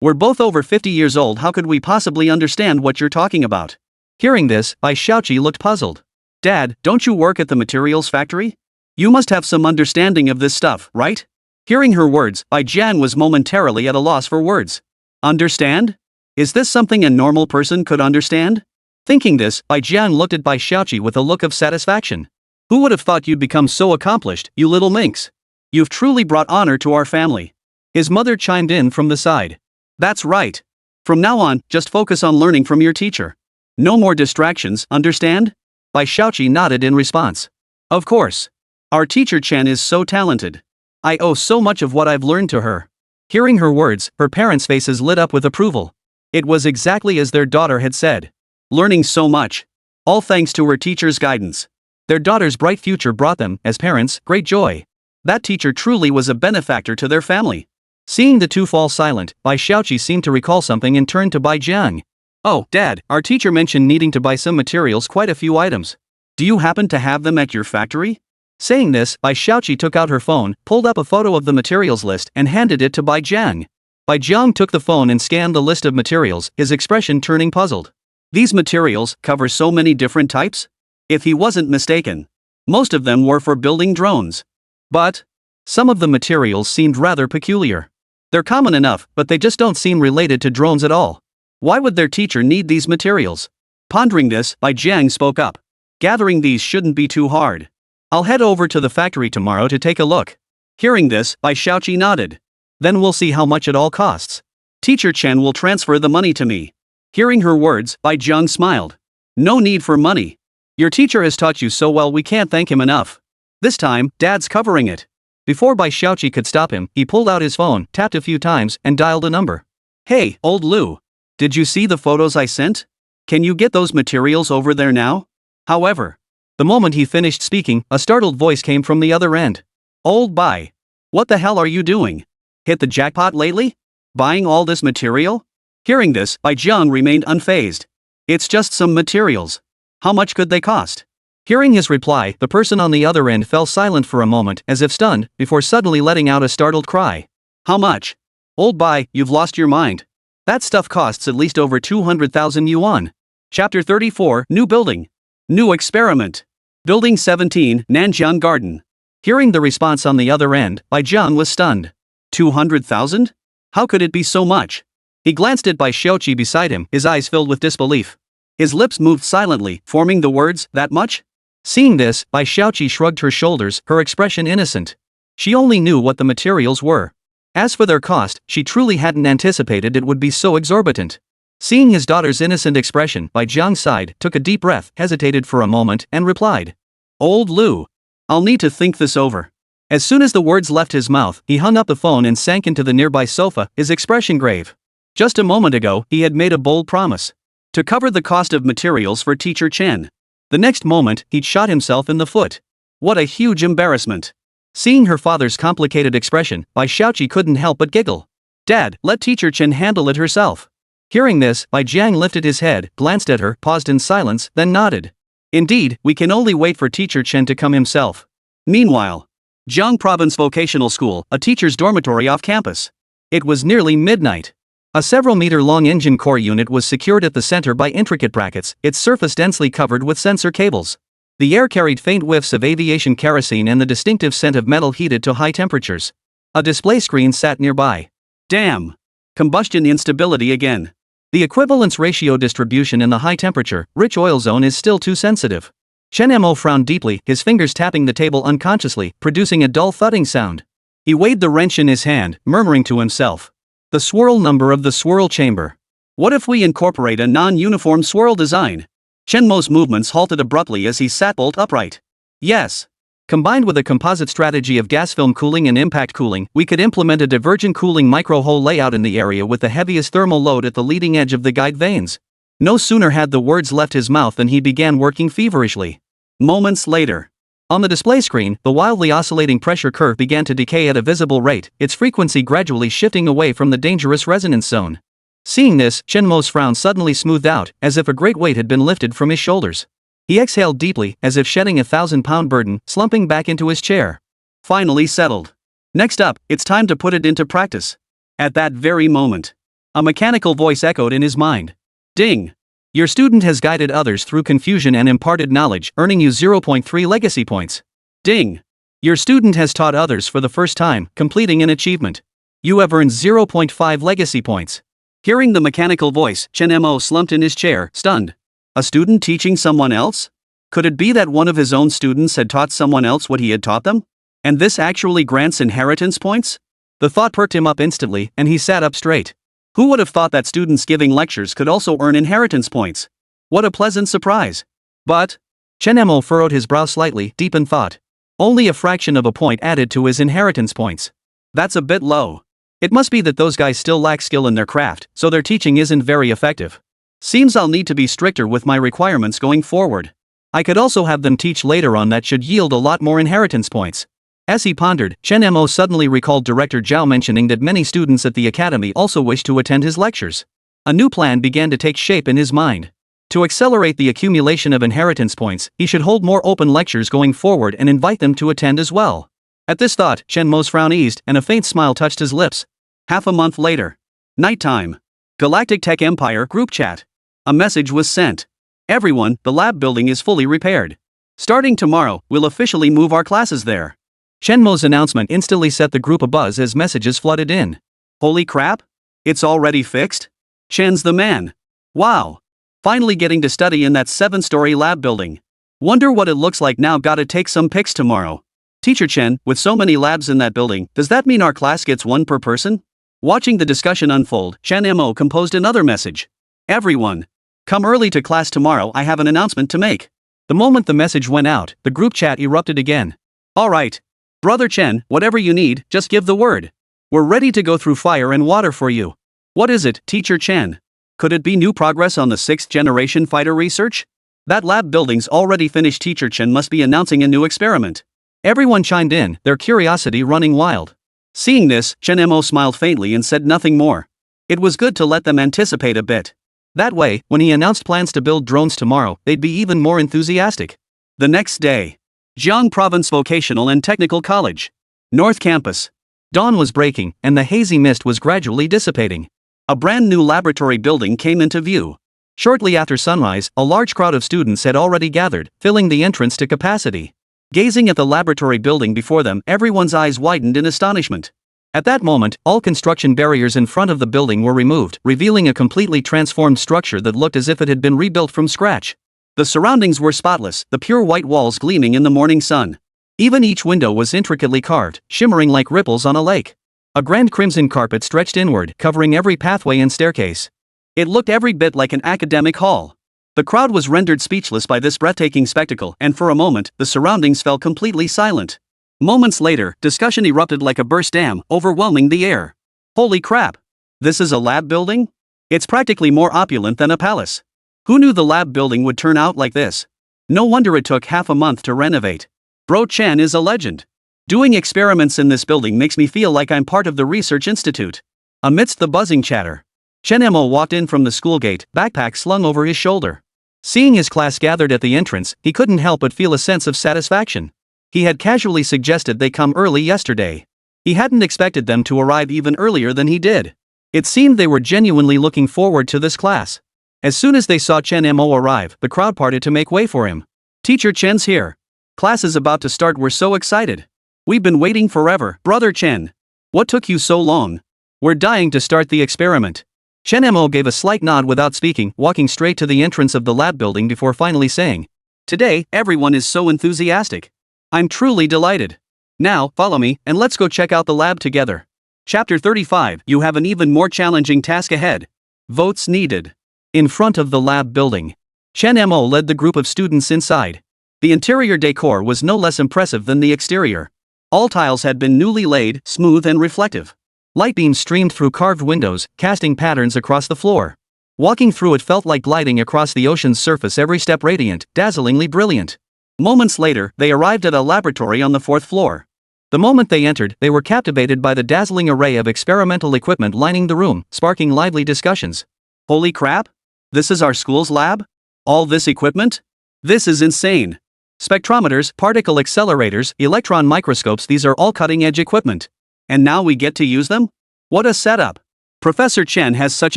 We're both over 50 years old, how could we possibly understand what you're talking about? Hearing this, Bai Xiaoqi looked puzzled. Dad, don't you work at the materials factory? You must have some understanding of this stuff, right? Hearing her words, Bai Jiang was momentarily at a loss for words. Understand? Is this something a normal person could understand? Thinking this, Bai Jiang looked at Bai Xiaoqi with a look of satisfaction. Who would have thought you'd become so accomplished, you little minx? You've truly brought honor to our family. His mother chimed in from the side. That's right. From now on, just focus on learning from your teacher. No more distractions, understand? Bai Xiaoqi nodded in response. Of course. Our teacher Chen is so talented. I owe so much of what I've learned to her. Hearing her words, her parents' faces lit up with approval. It was exactly as their daughter had said. Learning so much. All thanks to her teacher's guidance. Their daughter's bright future brought them, as parents, great joy. That teacher truly was a benefactor to their family. Seeing the two fall silent, Bai Xiaoqi seemed to recall something and turned to Bai Jiang. Oh, Dad, our teacher mentioned needing to buy some materials, quite a few items. Do you happen to have them at your factory? Saying this, Bai Xiaoqi took out her phone, pulled up a photo of the materials list, and handed it to Bai Jiang. Bai Jiang took the phone and scanned the list of materials, his expression turning puzzled. These materials cover so many different types? If he wasn't mistaken, most of them were for building drones. But some of the materials seemed rather peculiar. They're common enough, but they just don't seem related to drones at all. Why would their teacher need these materials? Pondering this, Bai Jiang spoke up. Gathering these shouldn't be too hard. I'll head over to the factory tomorrow to take a look. Hearing this, Bai Xiaoqi nodded. Then we'll see how much it all costs. Teacher Chen will transfer the money to me. Hearing her words, Bai Jiang smiled. No need for money. Your teacher has taught you so well, we can't thank him enough. This time, Dad's covering it. Before Bai Xiaoqi could stop him, he pulled out his phone, tapped a few times, and dialed a number. Hey, old Lu. Did you see the photos I sent? Can you get those materials over there now? However, the moment he finished speaking, a startled voice came from the other end. Old Bai. What the hell are you doing? Hit the jackpot lately? Buying all this material? Hearing this, Bai Jiang remained unfazed. It's just some materials. How much could they cost? Hearing his reply, the person on the other end fell silent for a moment as if stunned, before suddenly letting out a startled cry. How much? Old boy, you've lost your mind. That stuff costs at least over 200,000 yuan. Chapter 34, New Building. New Experiment. Building 17, Nanjiang Garden. Hearing the response on the other end, Bai Jiang was stunned. 200,000? How could it be so much? He glanced at Bai Xiaoqi beside him, his eyes filled with disbelief. His lips moved silently, forming the words, that much? Seeing this, Bai Xiaoqi shrugged her shoulders, her expression innocent. She only knew what the materials were. As for their cost, she truly hadn't anticipated it would be so exorbitant. Seeing his daughter's innocent expression, Bai Jiang sighed, took a deep breath, hesitated for a moment, and replied. Old Lu. I'll need to think this over. As soon as the words left his mouth, he hung up the phone and sank into the nearby sofa, his expression grave. Just a moment ago, he had made a bold promise. To cover the cost of materials for teacher Chen. The next moment, he'd shot himself in the foot. What a huge embarrassment. Seeing her father's complicated expression, Bai Xiaoqi couldn't help but giggle. Dad, let teacher Chen handle it herself. Hearing this, Bai Jiang lifted his head, glanced at her, paused in silence, then nodded. Indeed, we can only wait for teacher Chen to come himself. Meanwhile, Jiang Province Vocational School, a teacher's dormitory off campus. It was nearly midnight. A several-meter-long engine core unit was secured at the center by intricate brackets, its surface densely covered with sensor cables. The air carried faint whiffs of aviation kerosene and the distinctive scent of metal heated to high temperatures. A display screen sat nearby. Damn! Combustion instability again. The equivalence ratio distribution in the high-temperature, rich oil zone is still too sensitive. Chen Mo frowned deeply, his fingers tapping the table unconsciously, producing a dull thudding sound. He weighed the wrench in his hand, murmuring to himself. The swirl number of the swirl chamber. What if we incorporate a non-uniform swirl design? Chen Mo's movements halted abruptly as he sat bolt upright. Yes. Combined with a composite strategy of gas film cooling and impact cooling, we could implement a divergent cooling micro-hole layout in the area with the heaviest thermal load at the leading edge of the guide vanes. No sooner had the words left his mouth than he began working feverishly. Moments later. On the display screen, the wildly oscillating pressure curve began to decay at a visible rate, its frequency gradually shifting away from the dangerous resonance zone. Seeing this, Chen Mo's frown suddenly smoothed out, as if a great weight had been lifted from his shoulders. He exhaled deeply, as if shedding a 1,000-pound burden, slumping back into his chair. Finally settled. Next up, it's time to put it into practice. At that very moment, a mechanical voice echoed in his mind. Ding! Your student has guided others through confusion and imparted knowledge, earning you 0.3 legacy points. Ding! Your student has taught others for the first time, completing an achievement. You have earned 0.5 legacy points. Hearing the mechanical voice, Chen Mo slumped in his chair, stunned. A student teaching someone else? Could it be that one of his own students had taught someone else what he had taught them? And this actually grants inheritance points? The thought perked him up instantly, and he sat up straight. Who would have thought that students giving lectures could also earn inheritance points? What a pleasant surprise. But Chen Mo furrowed his brow slightly, deep in thought. Only a fraction of a point added to his inheritance points. That's a bit low. It must be that those guys still lack skill in their craft, so their teaching isn't very effective. Seems I'll need to be stricter with my requirements going forward. I could also have them teach later on, that should yield a lot more inheritance points. As he pondered, Chen Mo suddenly recalled Director Zhao mentioning that many students at the academy also wished to attend his lectures. A new plan began to take shape in his mind. To accelerate the accumulation of inheritance points, he should hold more open lectures going forward and invite them to attend as well. At this thought, Chen Mo's frown eased, and a faint smile touched his lips. Half a month later. Nighttime. Galactic Tech Empire group chat. A message was sent. Everyone, the lab building is fully repaired. Starting tomorrow, we'll officially move our classes there. Chen Mo's announcement instantly set the group abuzz as messages flooded in. Holy crap? It's already fixed? Chen's the man. Wow. Finally getting to study in that 7-story lab building. Wonder what it looks like now. Gotta take some pics tomorrow. Teacher Chen, with so many labs in that building, does that mean our class gets one per person? Watching the discussion unfold, Chen Mo composed another message. Everyone, come early to class tomorrow. I have an announcement to make. The moment the message went out, the group chat erupted again. Alright. Brother Chen, whatever you need, just give the word. We're ready to go through fire and water for you. What is it, Teacher Chen? Could it be new progress on the 6th generation fighter research? That lab building's already finished. Teacher Chen must be announcing a new experiment. Everyone chimed in, their curiosity running wild. Seeing this, Chen Mo smiled faintly and said nothing more. It was good to let them anticipate a bit. That way, when he announced plans to build drones tomorrow, they'd be even more enthusiastic. The next day. Jiang Province Vocational and Technical College. North Campus. Dawn was breaking, and the hazy mist was gradually dissipating. A brand new laboratory building came into view. Shortly after sunrise, a large crowd of students had already gathered, filling the entrance to capacity. Gazing at the laboratory building before them, everyone's eyes widened in astonishment. At that moment, all construction barriers in front of the building were removed, revealing a completely transformed structure that looked as if it had been rebuilt from scratch. The surroundings were spotless, the pure white walls gleaming in the morning sun. Even each window was intricately carved, shimmering like ripples on a lake. A grand crimson carpet stretched inward, covering every pathway and staircase. It looked every bit like an academic hall. The crowd was rendered speechless by this breathtaking spectacle, and for a moment, the surroundings fell completely silent. Moments later, discussion erupted like a burst dam, overwhelming the air. Holy crap! This is a lab building? It's practically more opulent than a palace. Who knew the lab building would turn out like this? No wonder it took half a month to renovate. Bro Chen is a legend. Doing experiments in this building makes me feel like I'm part of the research institute. Amidst the buzzing chatter, Chen Mo walked in from the school gate, backpack slung over his shoulder. Seeing his class gathered at the entrance, he couldn't help but feel a sense of satisfaction. He had casually suggested they come early yesterday. He hadn't expected them to arrive even earlier than he did. It seemed they were genuinely looking forward to this class. As soon as they saw Chen Mo arrive, the crowd parted to make way for him. Teacher Chen's here. Class is about to start, we're so excited. We've been waiting forever, Brother Chen. What took you so long? We're dying to start the experiment. Chen Mo gave a slight nod without speaking, walking straight to the entrance of the lab building before finally saying, "Today, everyone is so enthusiastic. I'm truly delighted. Now, follow me, and let's go check out the lab together." Chapter 35. You have an even more challenging task ahead. Votes needed. In front of the lab building, Chen Mo led the group of students inside. The interior decor was no less impressive than the exterior. All tiles had been newly laid, smooth and reflective. Light beams streamed through carved windows, casting patterns across the floor. Walking through it felt like gliding across the ocean's surface, every step radiant, dazzlingly brilliant. Moments later, they arrived at a laboratory on the 4th floor. The moment they entered, they were captivated by the dazzling array of experimental equipment lining the room, sparking lively discussions. Holy crap! This is our school's lab? All this equipment? This is insane. Spectrometers, particle accelerators, electron microscopes, these are all cutting-edge equipment. And now we get to use them? What a setup! Professor Chen has such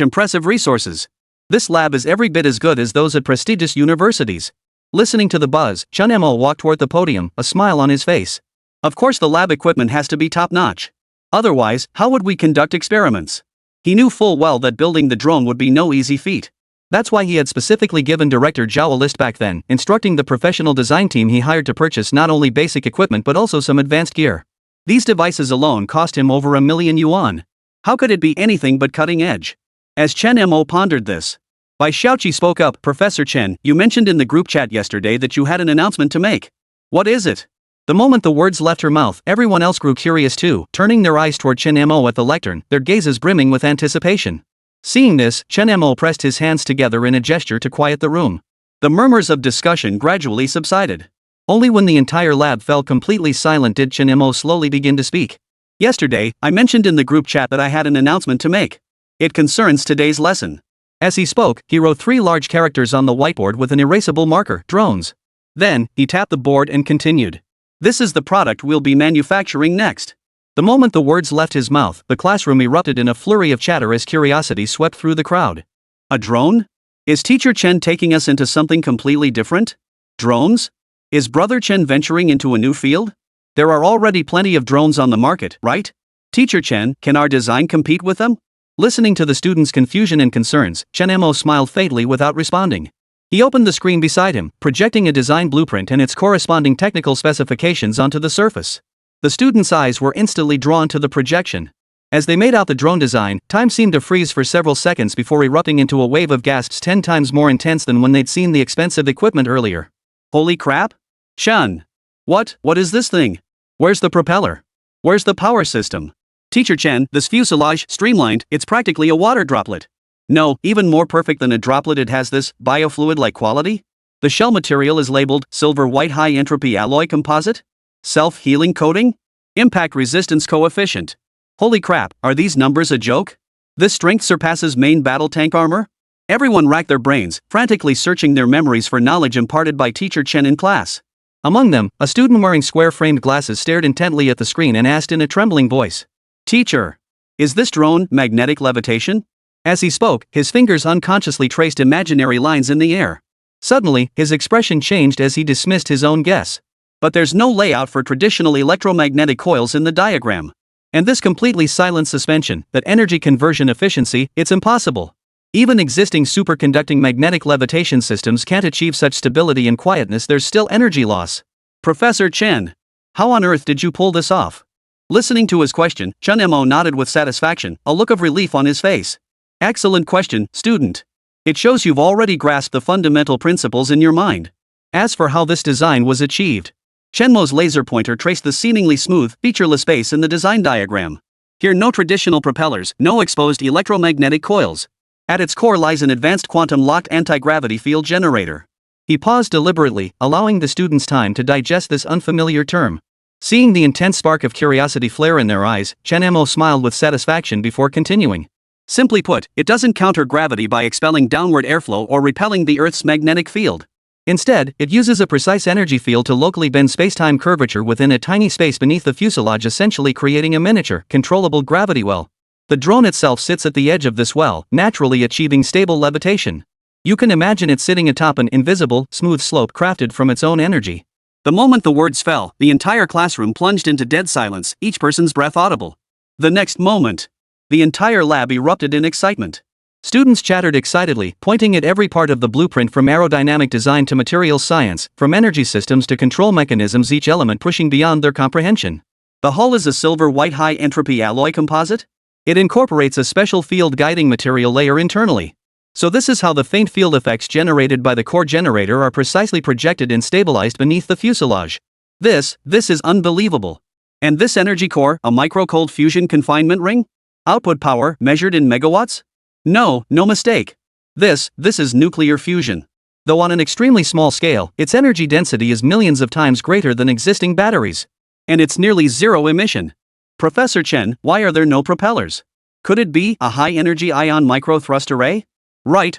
impressive resources. This lab is every bit as good as those at prestigious universities. Listening to the buzz, Chen Mo walked toward the podium, a smile on his face. Of course the lab equipment has to be top-notch. Otherwise, how would we conduct experiments? He knew full well that building the drone would be no easy feat. That's why he had specifically given Director Zhao a list back then, instructing the professional design team he hired to purchase not only basic equipment but also some advanced gear. These devices alone cost him over 1 million yuan. How could it be anything but cutting edge? As Chen Mo pondered this, Bai Xiaoqi spoke up. Professor Chen, you mentioned in the group chat yesterday that you had an announcement to make. What is it? The moment the words left her mouth, everyone else grew curious too, turning their eyes toward Chen Mo at the lectern, their gazes brimming with anticipation. Seeing this, Chen Mo pressed his hands together in a gesture to quiet the room. The murmurs of discussion gradually subsided. Only when the entire lab fell completely silent did Chen Mo slowly begin to speak. Yesterday, I mentioned in the group chat that I had an announcement to make. It concerns today's lesson. As he spoke, he wrote 3 large characters on the whiteboard with an erasable marker, drones. Then, he tapped the board and continued. This is the product we'll be manufacturing next. The moment the words left his mouth, the classroom erupted in a flurry of chatter as curiosity swept through the crowd. A drone? Is Teacher Chen taking us into something completely different? Drones? Is Brother Chen venturing into a new field? There are already plenty of drones on the market, right? Teacher Chen, can our design compete with them? Listening to the students' confusion and concerns, Chen Mo smiled faintly without responding. He opened the screen beside him, projecting a design blueprint and its corresponding technical specifications onto the surface. The students' eyes were instantly drawn to the projection. As they made out the drone design, time seemed to freeze for several seconds before erupting into a wave of gasps 10 times more intense than when they'd seen the expensive equipment earlier. Holy crap? Shan! What is this thing? Where's the propeller? Where's the power system? Teacher Chen, this fuselage, streamlined, it's practically a water droplet. No, even more perfect than a droplet, it has this biofluid-like quality. The shell material is labeled silver white high entropy alloy composite. Self-healing coating? Impact resistance coefficient. Holy crap, are these numbers a joke? This strength surpasses main battle tank armor? Everyone racked their brains, frantically searching their memories for knowledge imparted by teacher Chen in class. Among them, a student wearing square-framed glasses stared intently at the screen and asked in a trembling voice, "Teacher, is this drone magnetic levitation?" As he spoke, his fingers unconsciously traced imaginary lines in the air. Suddenly, his expression changed as he dismissed his own guess. "But there's no layout for traditional electromagnetic coils in the diagram. And this completely silent suspension, that energy conversion efficiency, it's impossible. Even existing superconducting magnetic levitation systems can't achieve such stability and quietness, there's still energy loss." "Professor Chen, how on earth did you pull this off?" Listening to his question, Chen Mo nodded with satisfaction, a look of relief on his face. "Excellent question, student. It shows you've already grasped the fundamental principles in your mind. As for how this design was achieved, Chen Mo's laser pointer traced the seemingly smooth, featureless space in the design diagram. Here, no traditional propellers, no exposed electromagnetic coils. At its core lies an advanced quantum-locked anti-gravity field generator." He paused deliberately, allowing the students time to digest this unfamiliar term. Seeing the intense spark of curiosity flare in their eyes, Chen Mo smiled with satisfaction before continuing. "Simply put, it doesn't counter gravity by expelling downward airflow or repelling the Earth's magnetic field. Instead, it uses a precise energy field to locally bend spacetime curvature within a tiny space beneath the fuselage, essentially creating a miniature, controllable gravity well. The drone itself sits at the edge of this well, naturally achieving stable levitation. You can imagine it sitting atop an invisible, smooth slope crafted from its own energy." The moment the words fell, the entire classroom plunged into dead silence, each person's breath audible. The next moment, the entire lab erupted in excitement. Students chattered excitedly, pointing at every part of the blueprint, from aerodynamic design to materials science, from energy systems to control mechanisms, each element pushing beyond their comprehension. "The hull is a silver-white high-entropy alloy composite? It incorporates a special field guiding material layer internally. So this is how the faint field effects generated by the core generator are precisely projected and stabilized beneath the fuselage. This is unbelievable. And this energy core, a micro-cold fusion confinement ring? Output power measured in megawatts? No mistake. This is nuclear fusion. Though on an extremely small scale, its energy density is millions of times greater than existing batteries. And it's nearly zero emission. Professor Chen, why are there no propellers? Could it be a high-energy ion micro-thrust array?" Right.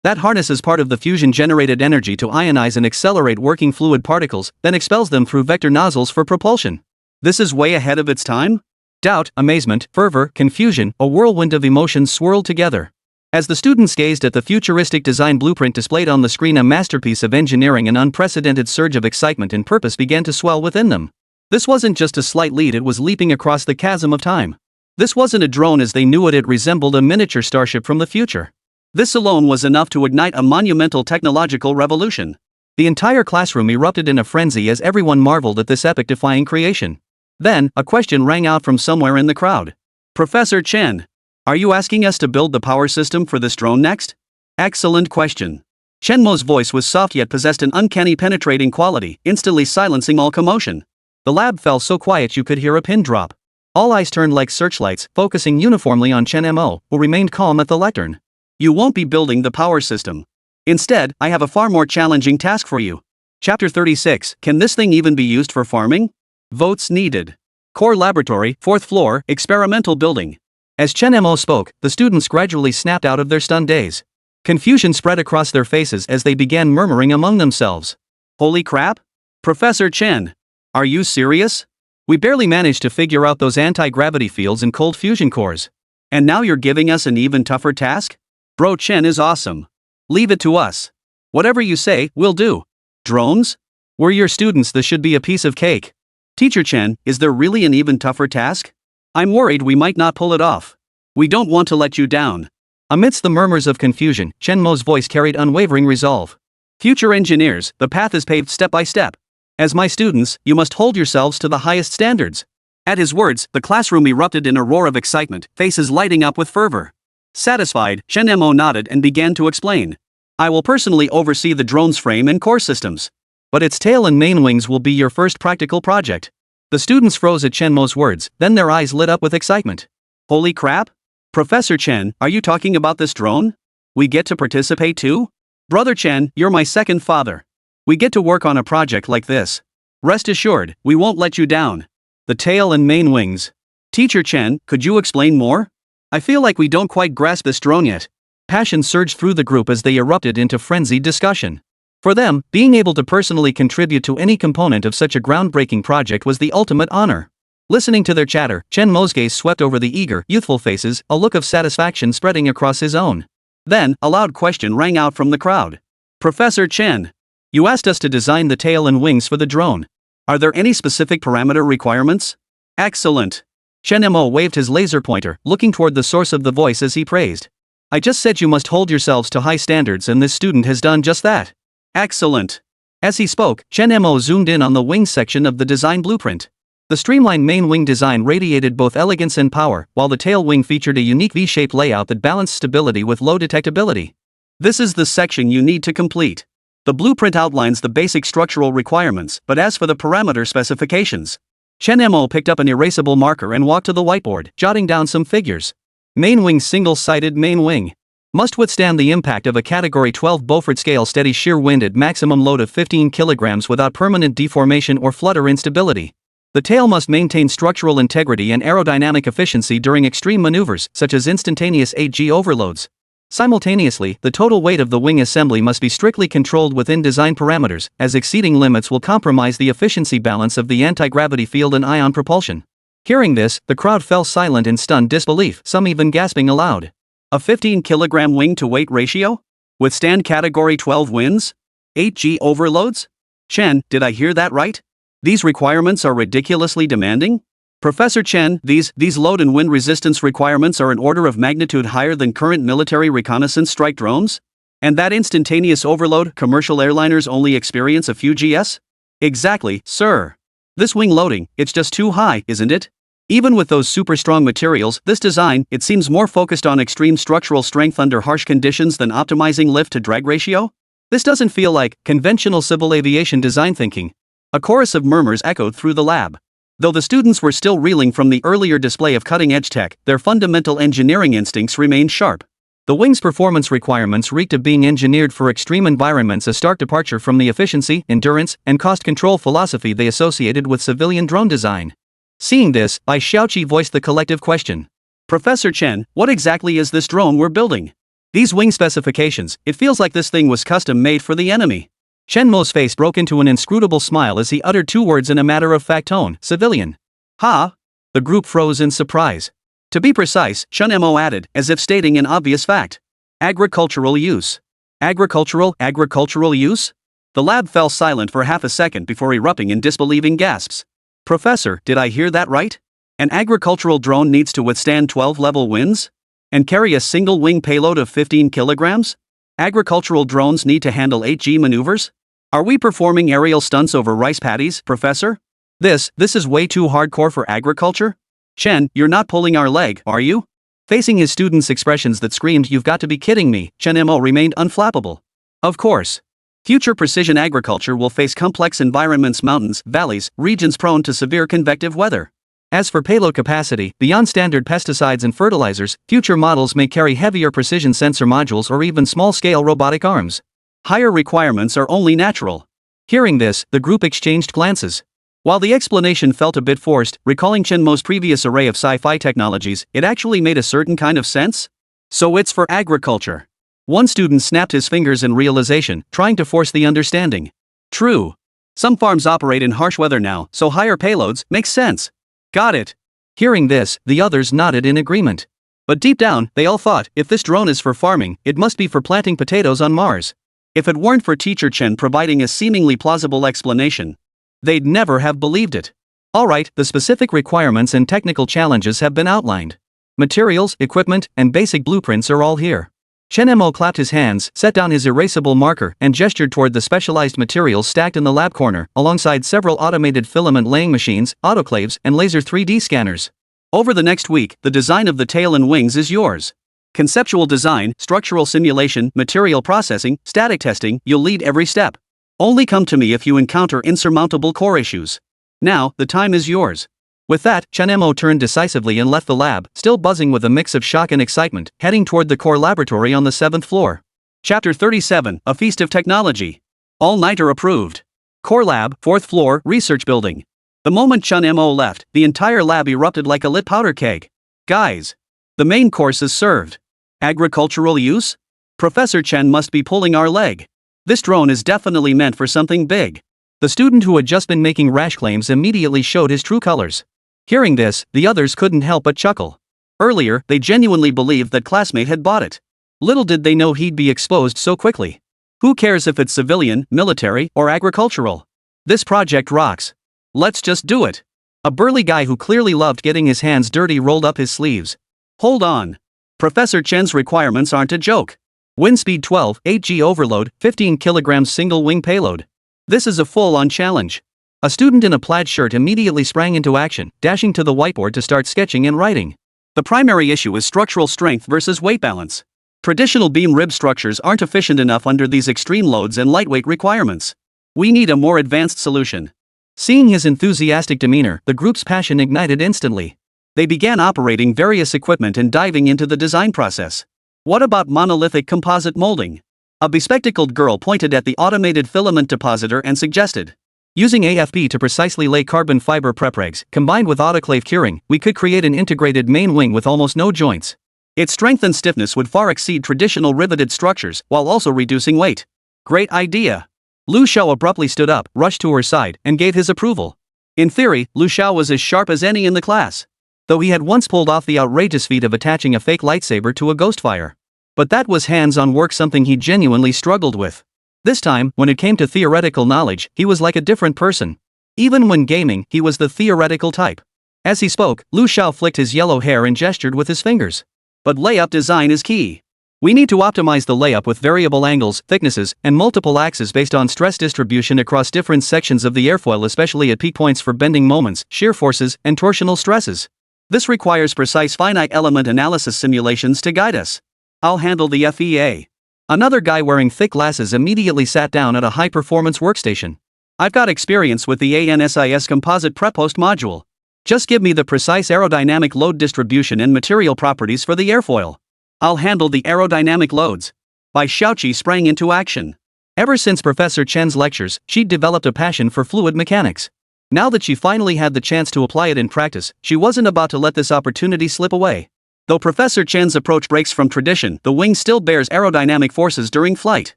That harnesses part of the fusion-generated energy to ionize and accelerate working fluid particles, then expels them through vector nozzles for propulsion. This is way ahead of its time? Doubt, amazement, fervor, confusion, a whirlwind of emotions swirled together. As the students gazed at the futuristic design blueprint displayed on the screen, a masterpiece of engineering, an unprecedented surge of excitement and purpose began to swell within them. This wasn't just a slight lead, it was leaping across the chasm of time. This wasn't a drone as they knew it resembled a miniature starship from the future. This alone was enough to ignite a monumental technological revolution. The entire classroom erupted in a frenzy as everyone marveled at this epoch-defying creation. Then, a question rang out from somewhere in the crowd. "Professor Chen, are you asking us to build the power system for this drone next?" Excellent question. Chen Mo's voice was soft yet possessed an uncanny penetrating quality, instantly silencing all commotion. The lab fell so quiet you could hear a pin drop. All eyes turned like searchlights, focusing uniformly on Chen Mo, who remained calm at the lectern. "You won't be building the power system. Instead, I have a far more challenging task for you." Chapter 36, Can this thing even be used for farming? Votes needed. Core Laboratory, 4th floor, experimental building. As Chen Mo spoke, the students gradually snapped out of their stunned daze. Confusion spread across their faces as they began murmuring among themselves. "Holy crap? Professor Chen, are you serious? We barely managed to figure out those anti-gravity fields and cold fusion cores. And now you're giving us an even tougher task? Bro, Chen is awesome. Leave it to us. Whatever you say, we'll do. Drones? We're your students, this should be a piece of cake. Teacher Chen, is there really an even tougher task? I'm worried we might not pull it off. We don't want to let you down." Amidst the murmurs of confusion, Chen Mo's voice carried unwavering resolve. "Future engineers, the path is paved step by step. As my students, you must hold yourselves to the highest standards." At his words, the classroom erupted in a roar of excitement, faces lighting up with fervor. Satisfied, Chen Mo nodded and began to explain. "I will personally oversee the drone's frame and core systems. But its tail and main wings will be your first practical project." The students froze at Chen Mo's words, then their eyes lit up with excitement. "Holy crap? Professor Chen, are you talking about this drone? We get to participate too? Brother Chen, you're my second father. We get to work on a project like this. Rest assured, we won't let you down." The tail and main wings. "Teacher Chen, could you explain more? I feel like we don't quite grasp this drone yet." Passion surged through the group as they erupted into frenzied discussion. For them, being able to personally contribute to any component of such a groundbreaking project was the ultimate honor. Listening to their chatter, Chen Mo's gaze swept over the eager, youthful faces, a look of satisfaction spreading across his own. Then, a loud question rang out from the crowd. Professor Chen, you asked us to design the tail and wings for the drone. Are there any specific parameter requirements? Excellent. Chen Mo waved his laser pointer, looking toward the source of the voice as he praised. I just said you must hold yourselves to high standards, and this student has done just that. Excellent. As he spoke, Chen Mo zoomed in on the wing section of the design blueprint. The streamlined main wing design radiated both elegance and power, while the tail wing featured a unique V-shaped layout that balanced stability with low detectability. This is the section you need to complete. The blueprint outlines the basic structural requirements, but as for the parameter specifications, Chen Mo picked up an erasable marker and walked to the whiteboard, jotting down some figures. Main wing single-sided main wing. Must withstand the impact of a Category 12 Beaufort scale steady shear wind at maximum load of 15 kg without permanent deformation or flutter instability. The tail must maintain structural integrity and aerodynamic efficiency during extreme maneuvers, such as instantaneous edgy overloads. Simultaneously, the total weight of the wing assembly must be strictly controlled within design parameters, as exceeding limits will compromise the efficiency balance of the anti-gravity field and ion propulsion. Hearing this, the crowd fell silent in stunned disbelief, some even gasping aloud. A 15-kilogram wing-to-weight ratio? Withstand Category 12 winds? 8G overloads? Chen, did I hear that right? These requirements are ridiculously demanding? Professor Chen, these load and wind resistance requirements are an order of magnitude higher than current military reconnaissance strike drones? And that instantaneous overload commercial airliners only experience a few Gs? Exactly, sir. This wing loading, it's just too high, isn't it? Even with those super strong materials, this design, it seems more focused on extreme structural strength under harsh conditions than optimizing lift-to-drag ratio? This doesn't feel like conventional civil aviation design thinking. A chorus of murmurs echoed through the lab. Though the students were still reeling from the earlier display of cutting-edge tech, their fundamental engineering instincts remained sharp. The wing's performance requirements reeked of being engineered for extreme environments, a stark departure from the efficiency, endurance, and cost control philosophy they associated with civilian drone design. Seeing this, Bai Xiaoqi voiced the collective question. Professor Chen, what exactly is this drone we're building? These wing specifications, it feels like this thing was custom-made for the enemy. Chen Mo's face broke into an inscrutable smile as he uttered two words in a matter-of-fact tone, civilian. Ha! The group froze in surprise. To be precise, Chen Mo added, as if stating an obvious fact. Agricultural use. Agricultural use? The lab fell silent for half a second before erupting in disbelieving gasps. Professor, did I hear that right? An agricultural drone needs to withstand 12-level winds? And carry a single wing payload of 15 kilograms? Agricultural drones need to handle 8G maneuvers? Are we performing aerial stunts over rice paddies, Professor? This is way too hardcore for agriculture? Chen, you're not pulling our leg, are you? Facing his students' expressions that screamed, "You've got to be kidding me," Chen Mo remained unflappable. Of course. Future precision agriculture will face complex environments, mountains, valleys, regions prone to severe convective weather. As for payload capacity, beyond standard pesticides and fertilizers, future models may carry heavier precision sensor modules or even small-scale robotic arms. Higher requirements are only natural. Hearing this, the group exchanged glances. While the explanation felt a bit forced, recalling Chen Mo's previous array of sci-fi technologies, it actually made a certain kind of sense. So it's for agriculture. One student snapped his fingers in realization, trying to force the understanding. True. Some farms operate in harsh weather now, so higher payloads makes sense. Got it. Hearing this, the others nodded in agreement. But deep down, they all thought, if this drone is for farming, it must be for planting potatoes on Mars. If it weren't for Teacher Chen providing a seemingly plausible explanation, they'd never have believed it. Alright, the specific requirements and technical challenges have been outlined. Materials, equipment, and basic blueprints are all here. Chen Mo clapped his hands, set down his erasable marker, and gestured toward the specialized materials stacked in the lab corner, alongside several automated filament laying machines, autoclaves, and laser 3D scanners. Over the next week, the design of the tail and wings is yours. Conceptual design, structural simulation, material processing, static testing, you'll lead every step. Only come to me if you encounter insurmountable core issues. Now, the time is yours. With that, Chen Mo turned decisively and left the lab, still buzzing with a mix of shock and excitement, heading toward the core laboratory on the 7th floor. Chapter 37, A Feast of Technology. All-nighter approved. Core lab, 4th floor, research building. The moment Chen Mo left, the entire lab erupted like a lit powder keg. Guys! The main course is served. Agricultural use? Professor Chen must be pulling our leg. This drone is definitely meant for something big. The student who had just been making rash claims immediately showed his true colors. Hearing this, the others couldn't help but chuckle. Earlier, they genuinely believed that classmate had bought it. Little did they know he'd be exposed so quickly. Who cares if it's civilian, military, or agricultural? This project rocks. Let's just do it. A burly guy who clearly loved getting his hands dirty rolled up his sleeves. Hold on. Professor Chen's requirements aren't a joke. Wind speed 12, 8G overload, 15 kilograms single wing payload. This is a full-on challenge. A student in a plaid shirt immediately sprang into action, dashing to the whiteboard to start sketching and writing. The primary issue is structural strength versus weight balance. Traditional beam rib structures aren't efficient enough under these extreme loads and lightweight requirements. We need a more advanced solution. Seeing his enthusiastic demeanor, the group's passion ignited instantly. They began operating various equipment and diving into the design process. What about monolithic composite molding? A bespectacled girl pointed at the automated filament depositor and suggested. Using AFP to precisely lay carbon fiber prepregs, combined with autoclave curing, we could create an integrated main wing with almost no joints. Its strength and stiffness would far exceed traditional riveted structures, while also reducing weight. Great idea. Lu Xiao abruptly stood up, rushed to her side, and gave his approval. In theory, Lu Xiao was as sharp as any in the class. Though he had once pulled off the outrageous feat of attaching a fake lightsaber to a ghostfire. But that was hands-on work, something he genuinely struggled with. This time, when it came to theoretical knowledge, he was like a different person. Even when gaming, he was the theoretical type. As he spoke, Lu Xiao flicked his yellow hair and gestured with his fingers. But layup design is key. We need to optimize the layup with variable angles, thicknesses, and multiple axes based on stress distribution across different sections of the airfoil, especially at peak points for bending moments, shear forces, and torsional stresses. This requires precise finite element analysis simulations to guide us. I'll handle the FEA. Another guy wearing thick glasses immediately sat down at a high-performance workstation. I've got experience with the ANSIS composite prepost module. Just give me the precise aerodynamic load distribution and material properties for the airfoil. I'll handle the aerodynamic loads. Bai Xiaoqi sprang into action. Ever since Professor Chen's lectures, she'd developed a passion for fluid mechanics. Now that she finally had the chance to apply it in practice, she wasn't about to let this opportunity slip away. Though Professor Chen's approach breaks from tradition, the wing still bears aerodynamic forces during flight.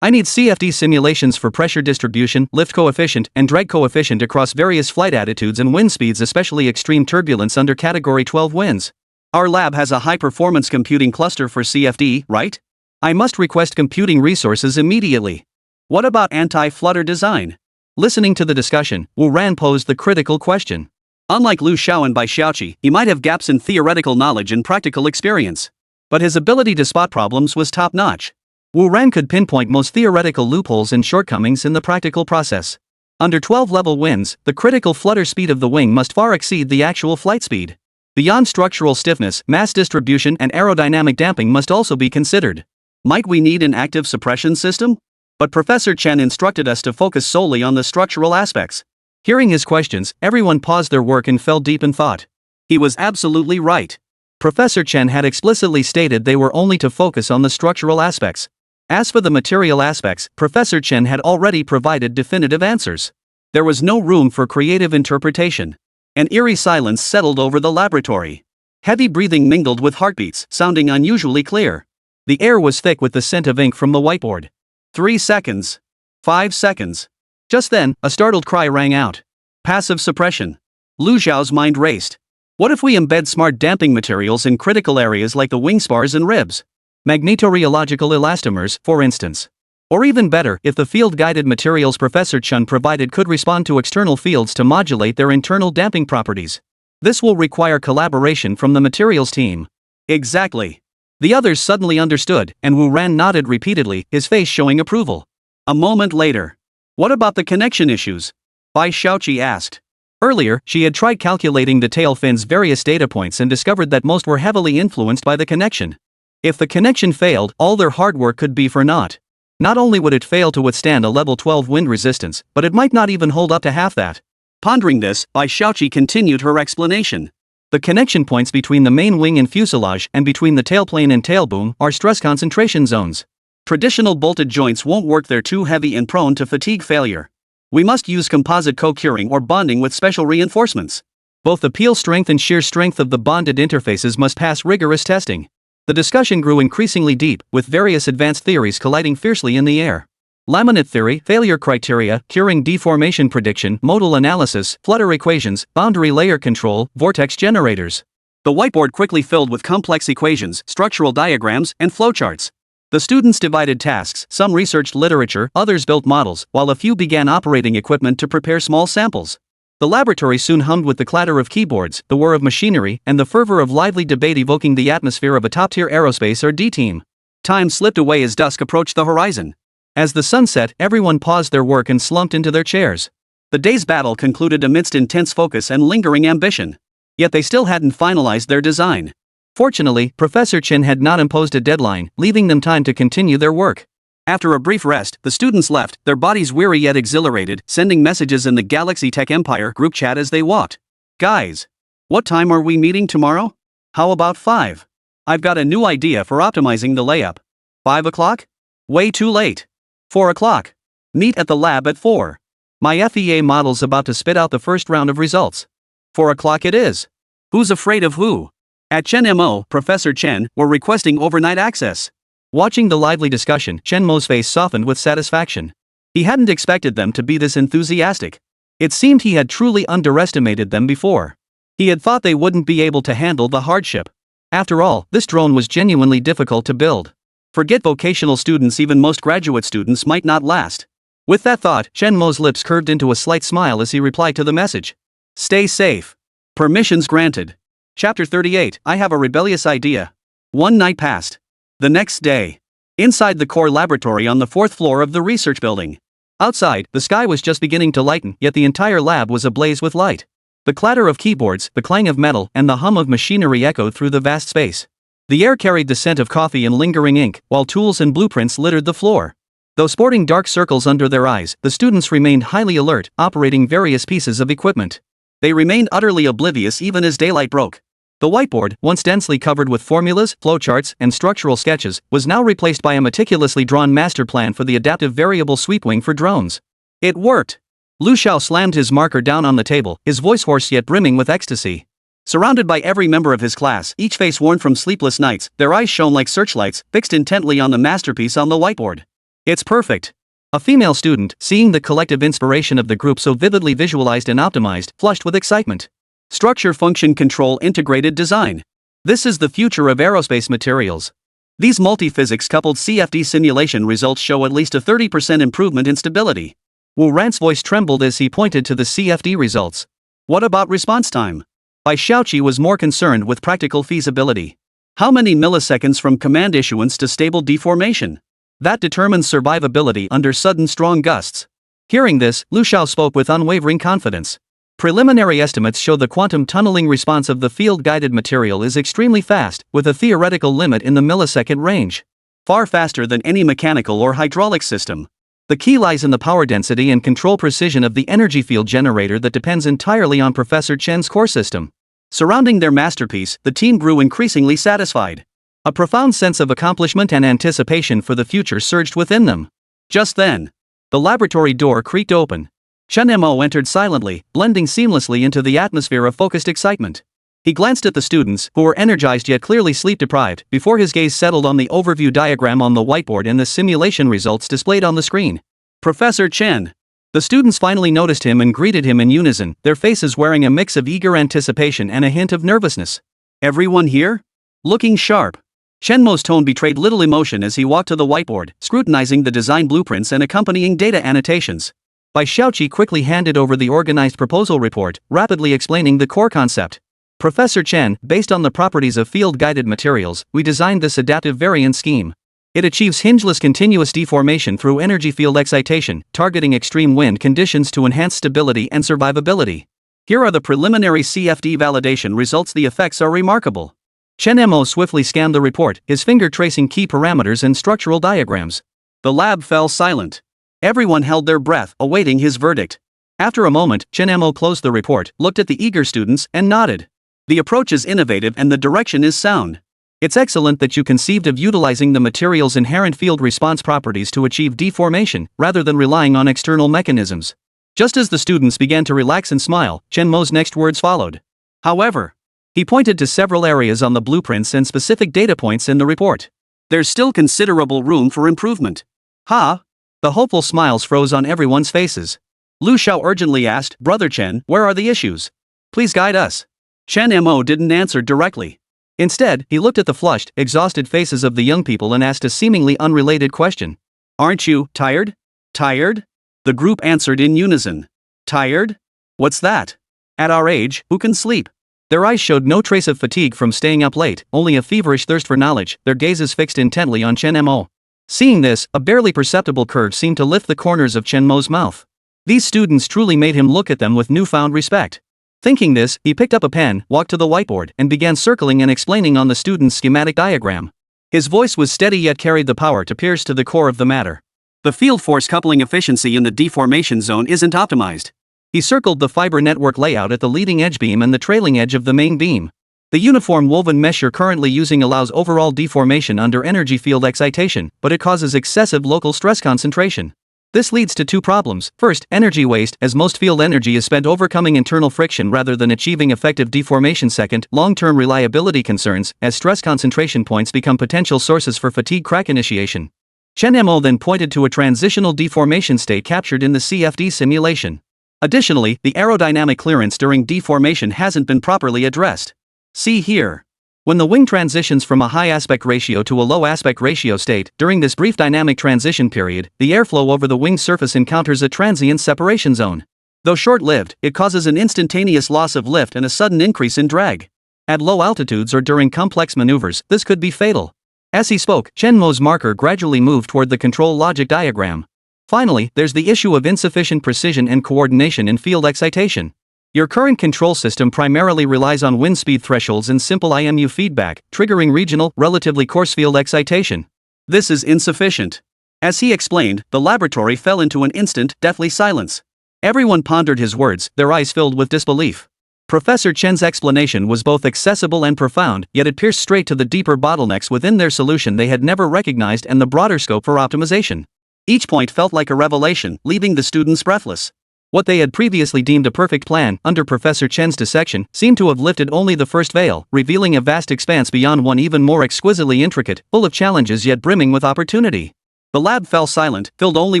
I need CFD simulations for pressure distribution, lift coefficient, and drag coefficient across various flight attitudes and wind speeds, especially extreme turbulence under Category 12 winds. Our lab has a high-performance computing cluster for CFD, right? I must request computing resources immediately. What about anti-flutter design? Listening to the discussion, Wu Ran posed the critical question. Unlike Lu Xiao and Bai Xiaoqi, he might have gaps in theoretical knowledge and practical experience. But his ability to spot problems was top-notch. Wu Ran could pinpoint most theoretical loopholes and shortcomings in the practical process. Under 12-level winds, the critical flutter speed of the wing must far exceed the actual flight speed. Beyond structural stiffness, mass distribution and aerodynamic damping must also be considered. Might we need an active suppression system? But Professor Chen instructed us to focus solely on the structural aspects. Hearing his questions, everyone paused their work and fell deep in thought. He was absolutely right. Professor Chen had explicitly stated they were only to focus on the structural aspects. As for the material aspects, Professor Chen had already provided definitive answers. There was no room for creative interpretation. An eerie silence settled over the laboratory. Heavy breathing mingled with heartbeats, sounding unusually clear. The air was thick with the scent of ink from the whiteboard. 3 seconds. 5 seconds. Just then, a startled cry rang out. Passive suppression. Lu Xiao's mind raced. What if we embed smart damping materials in critical areas like the wing spars and ribs? Magnetorheological elastomers, for instance. Or even better, if the field-guided materials Professor Chen provided could respond to external fields to modulate their internal damping properties. This will require collaboration from the materials team. Exactly. The others suddenly understood, and Wu Ran nodded repeatedly, his face showing approval. A moment later. What about the connection issues? Bai Xiaoqi asked. Earlier, she had tried calculating the tail fin's various data points and discovered that most were heavily influenced by the connection. If the connection failed, all their hard work could be for naught. Not only would it fail to withstand a level 12 wind resistance, but it might not even hold up to half that. Pondering this, Bai Xiaoqi continued her explanation. The connection points between the main wing and fuselage and between the tailplane and tailboom are stress concentration zones. Traditional bolted joints won't work, they're too heavy and prone to fatigue failure. We must use composite co-curing or bonding with special reinforcements. Both the peel strength and shear strength of the bonded interfaces must pass rigorous testing. The discussion grew increasingly deep, with various advanced theories colliding fiercely in the air. Laminate theory, failure criteria, curing deformation prediction, modal analysis, flutter equations, boundary layer control, vortex generators. The whiteboard quickly filled with complex equations, structural diagrams, and flowcharts. The students divided tasks, some researched literature, others built models, while a few began operating equipment to prepare small samples. The laboratory soon hummed with the clatter of keyboards, the whir of machinery, and the fervor of lively debate evoking the atmosphere of a top-tier aerospace or D team. Time slipped away as dusk approached the horizon. As the sun set, everyone paused their work and slumped into their chairs. The day's battle concluded amidst intense focus and lingering ambition. Yet they still hadn't finalized their design. Fortunately, Professor Chen had not imposed a deadline, leaving them time to continue their work. After a brief rest, the students left, their bodies weary yet exhilarated, sending messages in the Galaxy Tech Empire group chat as they walked. Guys, what time are we meeting tomorrow? How about 5? I've got a new idea for optimizing the layup. 5 o'clock? Way too late. 4 o'clock. Meet at the lab at 4. My FEA model's about to spit out the first round of results. 4 o'clock it is. Who's afraid of who? At Chen Mo, Professor Chen were requesting overnight access. Watching the lively discussion, Chen Mo's face softened with satisfaction. He hadn't expected them to be this enthusiastic. It seemed he had truly underestimated them before. He had thought they wouldn't be able to handle the hardship. After all, this drone was genuinely difficult to build. Forget vocational students, even most graduate students might not last. With that thought, Chen Mo's lips curved into a slight smile as he replied to the message. Stay safe. Permissions granted. Chapter 38, I have a rebellious idea. One night passed. The next day. Inside the core laboratory on the 4th floor of the research building. Outside, the sky was just beginning to lighten, yet the entire lab was ablaze with light. The clatter of keyboards, the clang of metal, and the hum of machinery echoed through the vast space. The air carried the scent of coffee and lingering ink, while tools and blueprints littered the floor. Though sporting dark circles under their eyes, the students remained highly alert, operating various pieces of equipment. They remained utterly oblivious even as daylight broke. The whiteboard, once densely covered with formulas, flowcharts, and structural sketches, was now replaced by a meticulously drawn master plan for the adaptive variable sweep wing for drones. It worked! Lu Xiao slammed his marker down on the table, his voice hoarse yet brimming with ecstasy. Surrounded by every member of his class, each face worn from sleepless nights, their eyes shone like searchlights, fixed intently on the masterpiece on the whiteboard. It's perfect! A female student, seeing the collective inspiration of the group so vividly visualized and optimized, flushed with excitement. Structure Function Control Integrated Design. This is the future of aerospace materials. These multi-physics coupled CFD simulation results show at least a 30% improvement in stability. Wu Ran's voice trembled as he pointed to the CFD results. What about response time? Bai Xiaoqi was more concerned with practical feasibility. How many milliseconds from command issuance to stable deformation? That determines survivability under sudden strong gusts. Hearing this, Lu Xiao spoke with unwavering confidence. Preliminary estimates show the quantum tunneling response of the field-guided material is extremely fast, with a theoretical limit in the millisecond range. Far faster than any mechanical or hydraulic system. The key lies in the power density and control precision of the energy field generator that depends entirely on Professor Chen's core system. Surrounding their masterpiece, the team grew increasingly satisfied. A profound sense of accomplishment and anticipation for the future surged within them. Just then, the laboratory door creaked open. Chen Mo entered silently, blending seamlessly into the atmosphere of focused excitement. He glanced at the students, who were energized yet clearly sleep-deprived, before his gaze settled on the overview diagram on the whiteboard and the simulation results displayed on the screen. Professor Chen. The students finally noticed him and greeted him in unison, their faces wearing a mix of eager anticipation and a hint of nervousness. Everyone here? Looking sharp. Chen Mo's tone betrayed little emotion as he walked to the whiteboard, scrutinizing the design blueprints and accompanying data annotations. Bai Xiaoqi quickly handed over the organized proposal report, rapidly explaining the core concept. Professor Chen, based on the properties of field-guided materials, we designed this adaptive variant scheme. It achieves hingeless continuous deformation through energy field excitation, targeting extreme wind conditions to enhance stability and survivability. Here are the preliminary CFD validation results. The effects are remarkable. Chen Mo swiftly scanned the report, his finger tracing key parameters and structural diagrams. The lab fell silent. Everyone held their breath, awaiting his verdict. After a moment, Chen Mo closed the report, looked at the eager students, and nodded. The approach is innovative and the direction is sound. It's excellent that you conceived of utilizing the material's inherent field response properties to achieve deformation, rather than relying on external mechanisms. Just as the students began to relax and smile, Chen Mo's next words followed. However, He pointed to several areas on the blueprints and specific data points in the report. There's still considerable room for improvement. Ha! The hopeful smiles froze on everyone's faces. Lu Xiao urgently asked, Brother Chen, where are the issues? Please guide us. Chen Mo didn't answer directly. Instead, he looked at the flushed, exhausted faces of the young people and asked a seemingly unrelated question. Aren't you tired? Tired? The group answered in unison. Tired? What's that? At our age, who can sleep? Their eyes showed no trace of fatigue from staying up late, only a feverish thirst for knowledge, their gazes fixed intently on Chen Mo. Seeing this, a barely perceptible curve seemed to lift the corners of Chen Mo's mouth. These students truly made him look at them with newfound respect. Thinking this, he picked up a pen, walked to the whiteboard, and began circling and explaining on the student's schematic diagram. His voice was steady yet carried the power to pierce to the core of the matter. The field force coupling efficiency in the deformation zone isn't optimized. He circled the fiber network layout at the leading edge beam and the trailing edge of the main beam. The uniform woven mesh you're currently using allows overall deformation under energy field excitation, but it causes excessive local stress concentration. This leads to two problems. First, energy waste, as most field energy is spent overcoming internal friction rather than achieving effective deformation. Second, long-term reliability concerns, as stress concentration points become potential sources for fatigue crack initiation. Chen Mo then pointed to a transitional deformation state captured in the CFD simulation. Additionally, the aerodynamic clearance during deformation hasn't been properly addressed. See here. When the wing transitions from a high aspect ratio to a low aspect ratio state, during this brief dynamic transition period, the airflow over the wing surface encounters a transient separation zone. Though short-lived, it causes an instantaneous loss of lift and a sudden increase in drag. At low altitudes or during complex maneuvers, this could be fatal. As he spoke, Chen Mo's marker gradually moved toward the control logic diagram. Finally, there's the issue of insufficient precision and coordination in field excitation. Your current control system primarily relies on wind speed thresholds and simple IMU feedback, triggering regional, relatively coarse field excitation. This is insufficient. As he explained, the laboratory fell into an instant, deathly silence. Everyone pondered his words, their eyes filled with disbelief. Professor Chen's explanation was both accessible and profound, yet it pierced straight to the deeper bottlenecks within their solution they had never recognized and the broader scope for optimization. Each point felt like a revelation, leaving the students breathless. What they had previously deemed a perfect plan, under Professor Chen's dissection, seemed to have lifted only the first veil, revealing a vast expanse beyond one even more exquisitely intricate, full of challenges yet brimming with opportunity. The lab fell silent, filled only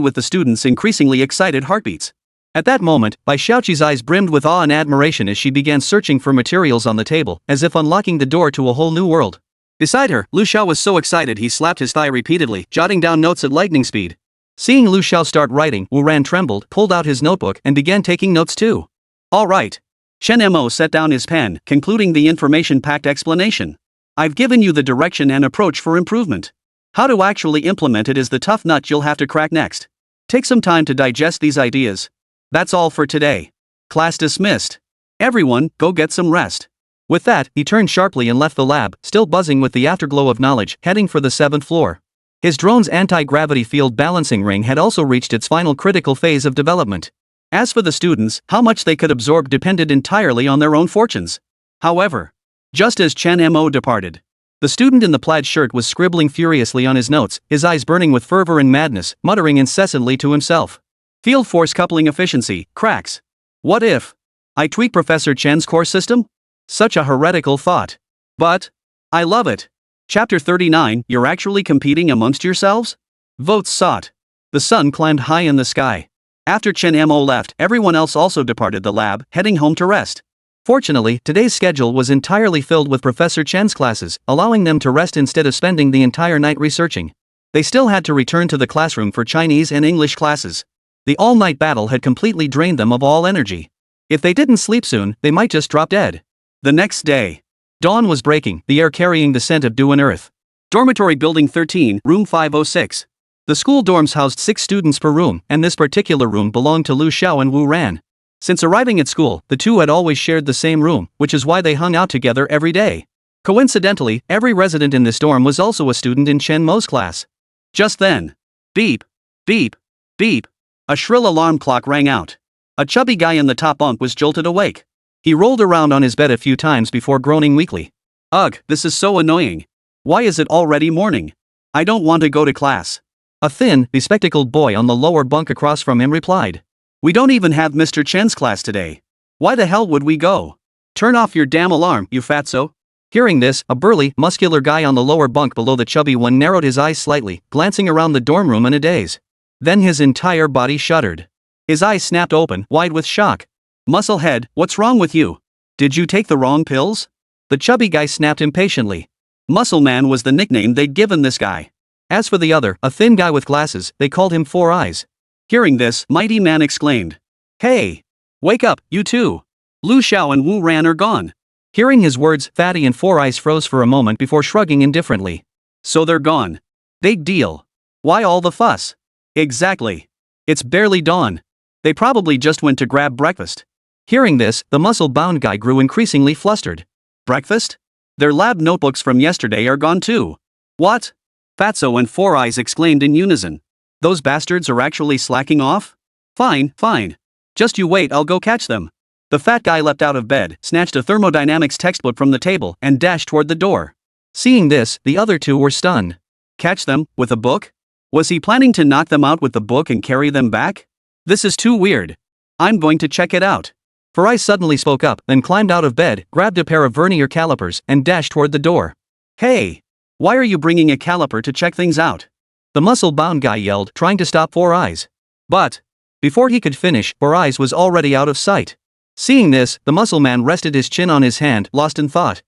with the students' increasingly excited heartbeats. At that moment, Bai Xiaoqi's eyes brimmed with awe and admiration as she began searching for materials on the table, as if unlocking the door to a whole new world. Beside her, Lu Xiao was so excited he slapped his thigh repeatedly, jotting down notes at lightning speed. Seeing Lu Xiao start writing, Wu Ran trembled, pulled out his notebook, and began taking notes too. All right. Chen Mo set down his pen, concluding the information-packed explanation. I've given you the direction and approach for improvement. How to actually implement it is the tough nut you'll have to crack next. Take some time to digest these ideas. That's all for today. Class dismissed. Everyone, go get some rest. With that, he turned sharply and left the lab, still buzzing with the afterglow of knowledge, heading for the 7th floor. His drone's anti-gravity field balancing ring had also reached its final critical phase of development. As for the students, how much they could absorb depended entirely on their own fortunes. However, just as Chen Mo departed, the student in the plaid shirt was scribbling furiously on his notes, his eyes burning with fervor and madness, muttering incessantly to himself. Field force coupling efficiency, cracks. What if I tweak Professor Chen's core system? Such a heretical thought. But I love it. Chapter 39, You're actually competing amongst yourselves? Votes sought. The sun climbed high in the sky. After Chen Mo left, everyone else also departed the lab, heading home to rest. Fortunately, today's schedule was entirely filled with Professor Chen's classes, allowing them to rest instead of spending the entire night researching. They still had to return to the classroom for Chinese and English classes. The all-night battle had completely drained them of all energy. If they didn't sleep soon, they might just drop dead. The next day, dawn was breaking, the air carrying the scent of dew and earth. Dormitory Building 13, Room 506. The school dorms housed 6 students per room, and this particular room belonged to Lu Xiao and Wu Ran. Since arriving at school, the two had always shared the same room, which is why they hung out together every day. Coincidentally, every resident in this dorm was also a student in Chen Mo's class. Just then, beep, beep, beep, a shrill alarm clock rang out. A chubby guy in the top bunk was jolted awake. He rolled around on his bed a few times before groaning weakly. Ugh, this is so annoying. Why is it already morning? I don't want to go to class. A thin, bespectacled boy on the lower bunk across from him replied. We don't even have Mr. Chen's class today. Why the hell would we go? Turn off your damn alarm, you fatso. Hearing this, a burly, muscular guy on the lower bunk below the chubby one narrowed his eyes slightly, glancing around the dorm room in a daze. Then his entire body shuddered. His eyes snapped open, wide with shock. Musclehead, what's wrong with you? Did you take the wrong pills? The chubby guy snapped impatiently. Muscle Man was the nickname they'd given this guy. As for the other, a thin guy with glasses, they called him Four Eyes. Hearing this, Mighty Man exclaimed. Hey! Wake up, you two! Lu Xiao and Wu Ran are gone. Hearing his words, Fatty and Four Eyes froze for a moment before shrugging indifferently. So they're gone. Big deal. Why all the fuss? Exactly. It's barely dawn. They probably just went to grab breakfast. Hearing this, the muscle-bound guy grew increasingly flustered. Breakfast? Their lab notebooks from yesterday are gone too. What? Fatso and Four Eyes exclaimed in unison. Those bastards are actually slacking off? Fine, fine. Just you wait, I'll go catch them. The fat guy leapt out of bed, snatched a thermodynamics textbook from the table, and dashed toward the door. Seeing this, the other two were stunned. Catch them, with a book? Was he planning to knock them out with the book and carry them back? This is too weird. I'm going to check it out. Four Eyes suddenly spoke up, then climbed out of bed, grabbed a pair of vernier calipers, and dashed toward the door. Hey! Why are you bringing a caliper to check things out? The muscle-bound guy yelled, trying to stop Four Eyes. But, before he could finish, Four Eyes was already out of sight. Seeing this, the muscle man rested his chin on his hand, lost in thought.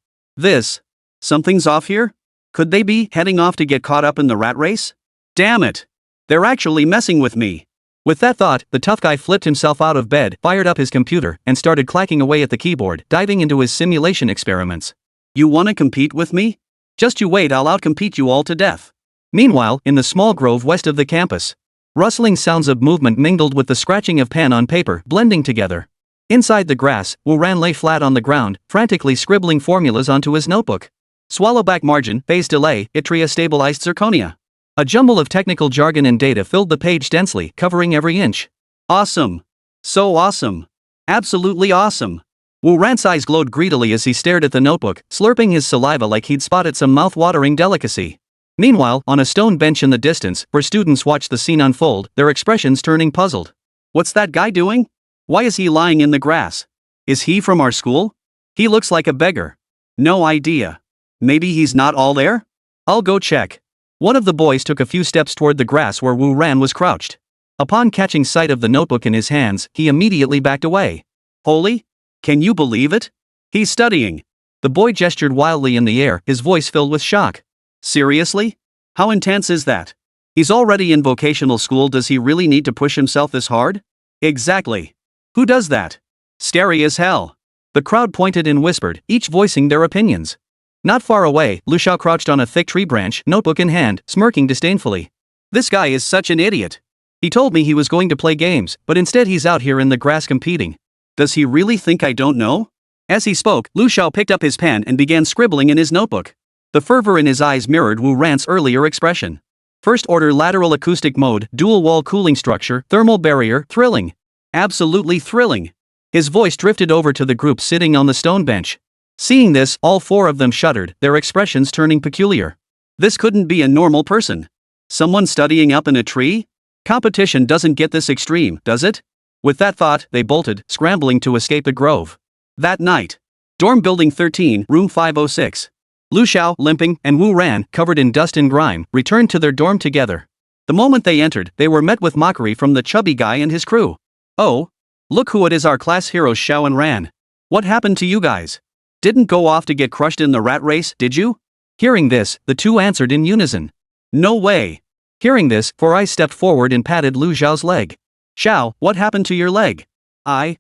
Something's off here? Could they be heading off to get caught up in the rat race? Damn it! They're actually messing with me. With that thought, the tough guy flipped himself out of bed, fired up his computer, and started clacking away at the keyboard, diving into his simulation experiments. You wanna compete with me? Just you wait, I'll outcompete you all to death. Meanwhile, in the small grove west of the campus, rustling sounds of movement mingled with the scratching of pen on paper, blending together. Inside the grass, Wu Ran lay flat on the ground, frantically scribbling formulas onto his notebook. Swallowback margin, phase delay, yttria stabilized zirconia. A jumble of technical jargon and data filled the page densely, covering every inch. Awesome. So awesome. Absolutely awesome. Wu Ran's eyes glowed greedily as he stared at the notebook, slurping his saliva like he'd spotted some mouth-watering delicacy. Meanwhile, on a stone bench in the distance, where students watched the scene unfold, their expressions turning puzzled. What's that guy doing? Why is he lying in the grass? Is he from our school? He looks like a beggar. No idea. Maybe he's not all there? I'll go check. One of the boys took a few steps toward the grass where Wu Ran was crouched. Upon catching sight of the notebook in his hands, he immediately backed away. Holy? Can you believe it? He's studying. The boy gestured wildly in the air, his voice filled with shock. Seriously? How intense is that? He's already in vocational school, does he really need to push himself this hard? Exactly. Who does that? Scary as hell. The crowd pointed and whispered, each voicing their opinions. Not far away, Lu Xiao crouched on a thick tree branch, notebook in hand, smirking disdainfully. This guy is such an idiot. He told me he was going to play games, but instead he's out here in the grass competing. Does he really think I don't know? As he spoke, Lu Xiao picked up his pen and began scribbling in his notebook. The fervor in his eyes mirrored Wu Ran's earlier expression. First order lateral acoustic mode, dual wall cooling structure, thermal barrier, thrilling. Absolutely thrilling. His voice drifted over to the group sitting on the stone bench. Seeing this, all four of them shuddered, their expressions turning peculiar. This couldn't be a normal person. Someone studying up in a tree? Competition doesn't get this extreme, does it? With that thought, they bolted, scrambling to escape the grove. That night. Dorm Building 13, Room 506. Lu Xiao, limping, and Wu Ran, covered in dust and grime, returned to their dorm together. The moment they entered, they were met with mockery from the chubby guy and his crew. Oh? Look who it is, our class heroes Xiao and Ran. What happened to you guys? Didn't go off to get crushed in the rat race, did you? Hearing this, the two answered in unison. No way. Hearing this, Four Eyes stepped forward and patted Lu Xiao's leg. Xiao, what happened to your leg? I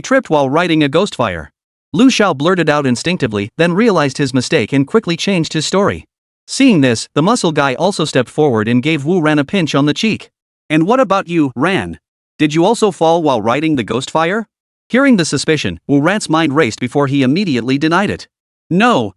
tripped while riding a ghost fire. Lu Xiao blurted out instinctively, then realized his mistake and quickly changed his story. Seeing this, the muscle guy also stepped forward and gave Wu Ran a pinch on the cheek. And what about you, Ran? Did you also fall while riding the ghost fire? Hearing the suspicion, Wu Ran's mind raced before he immediately denied it. No.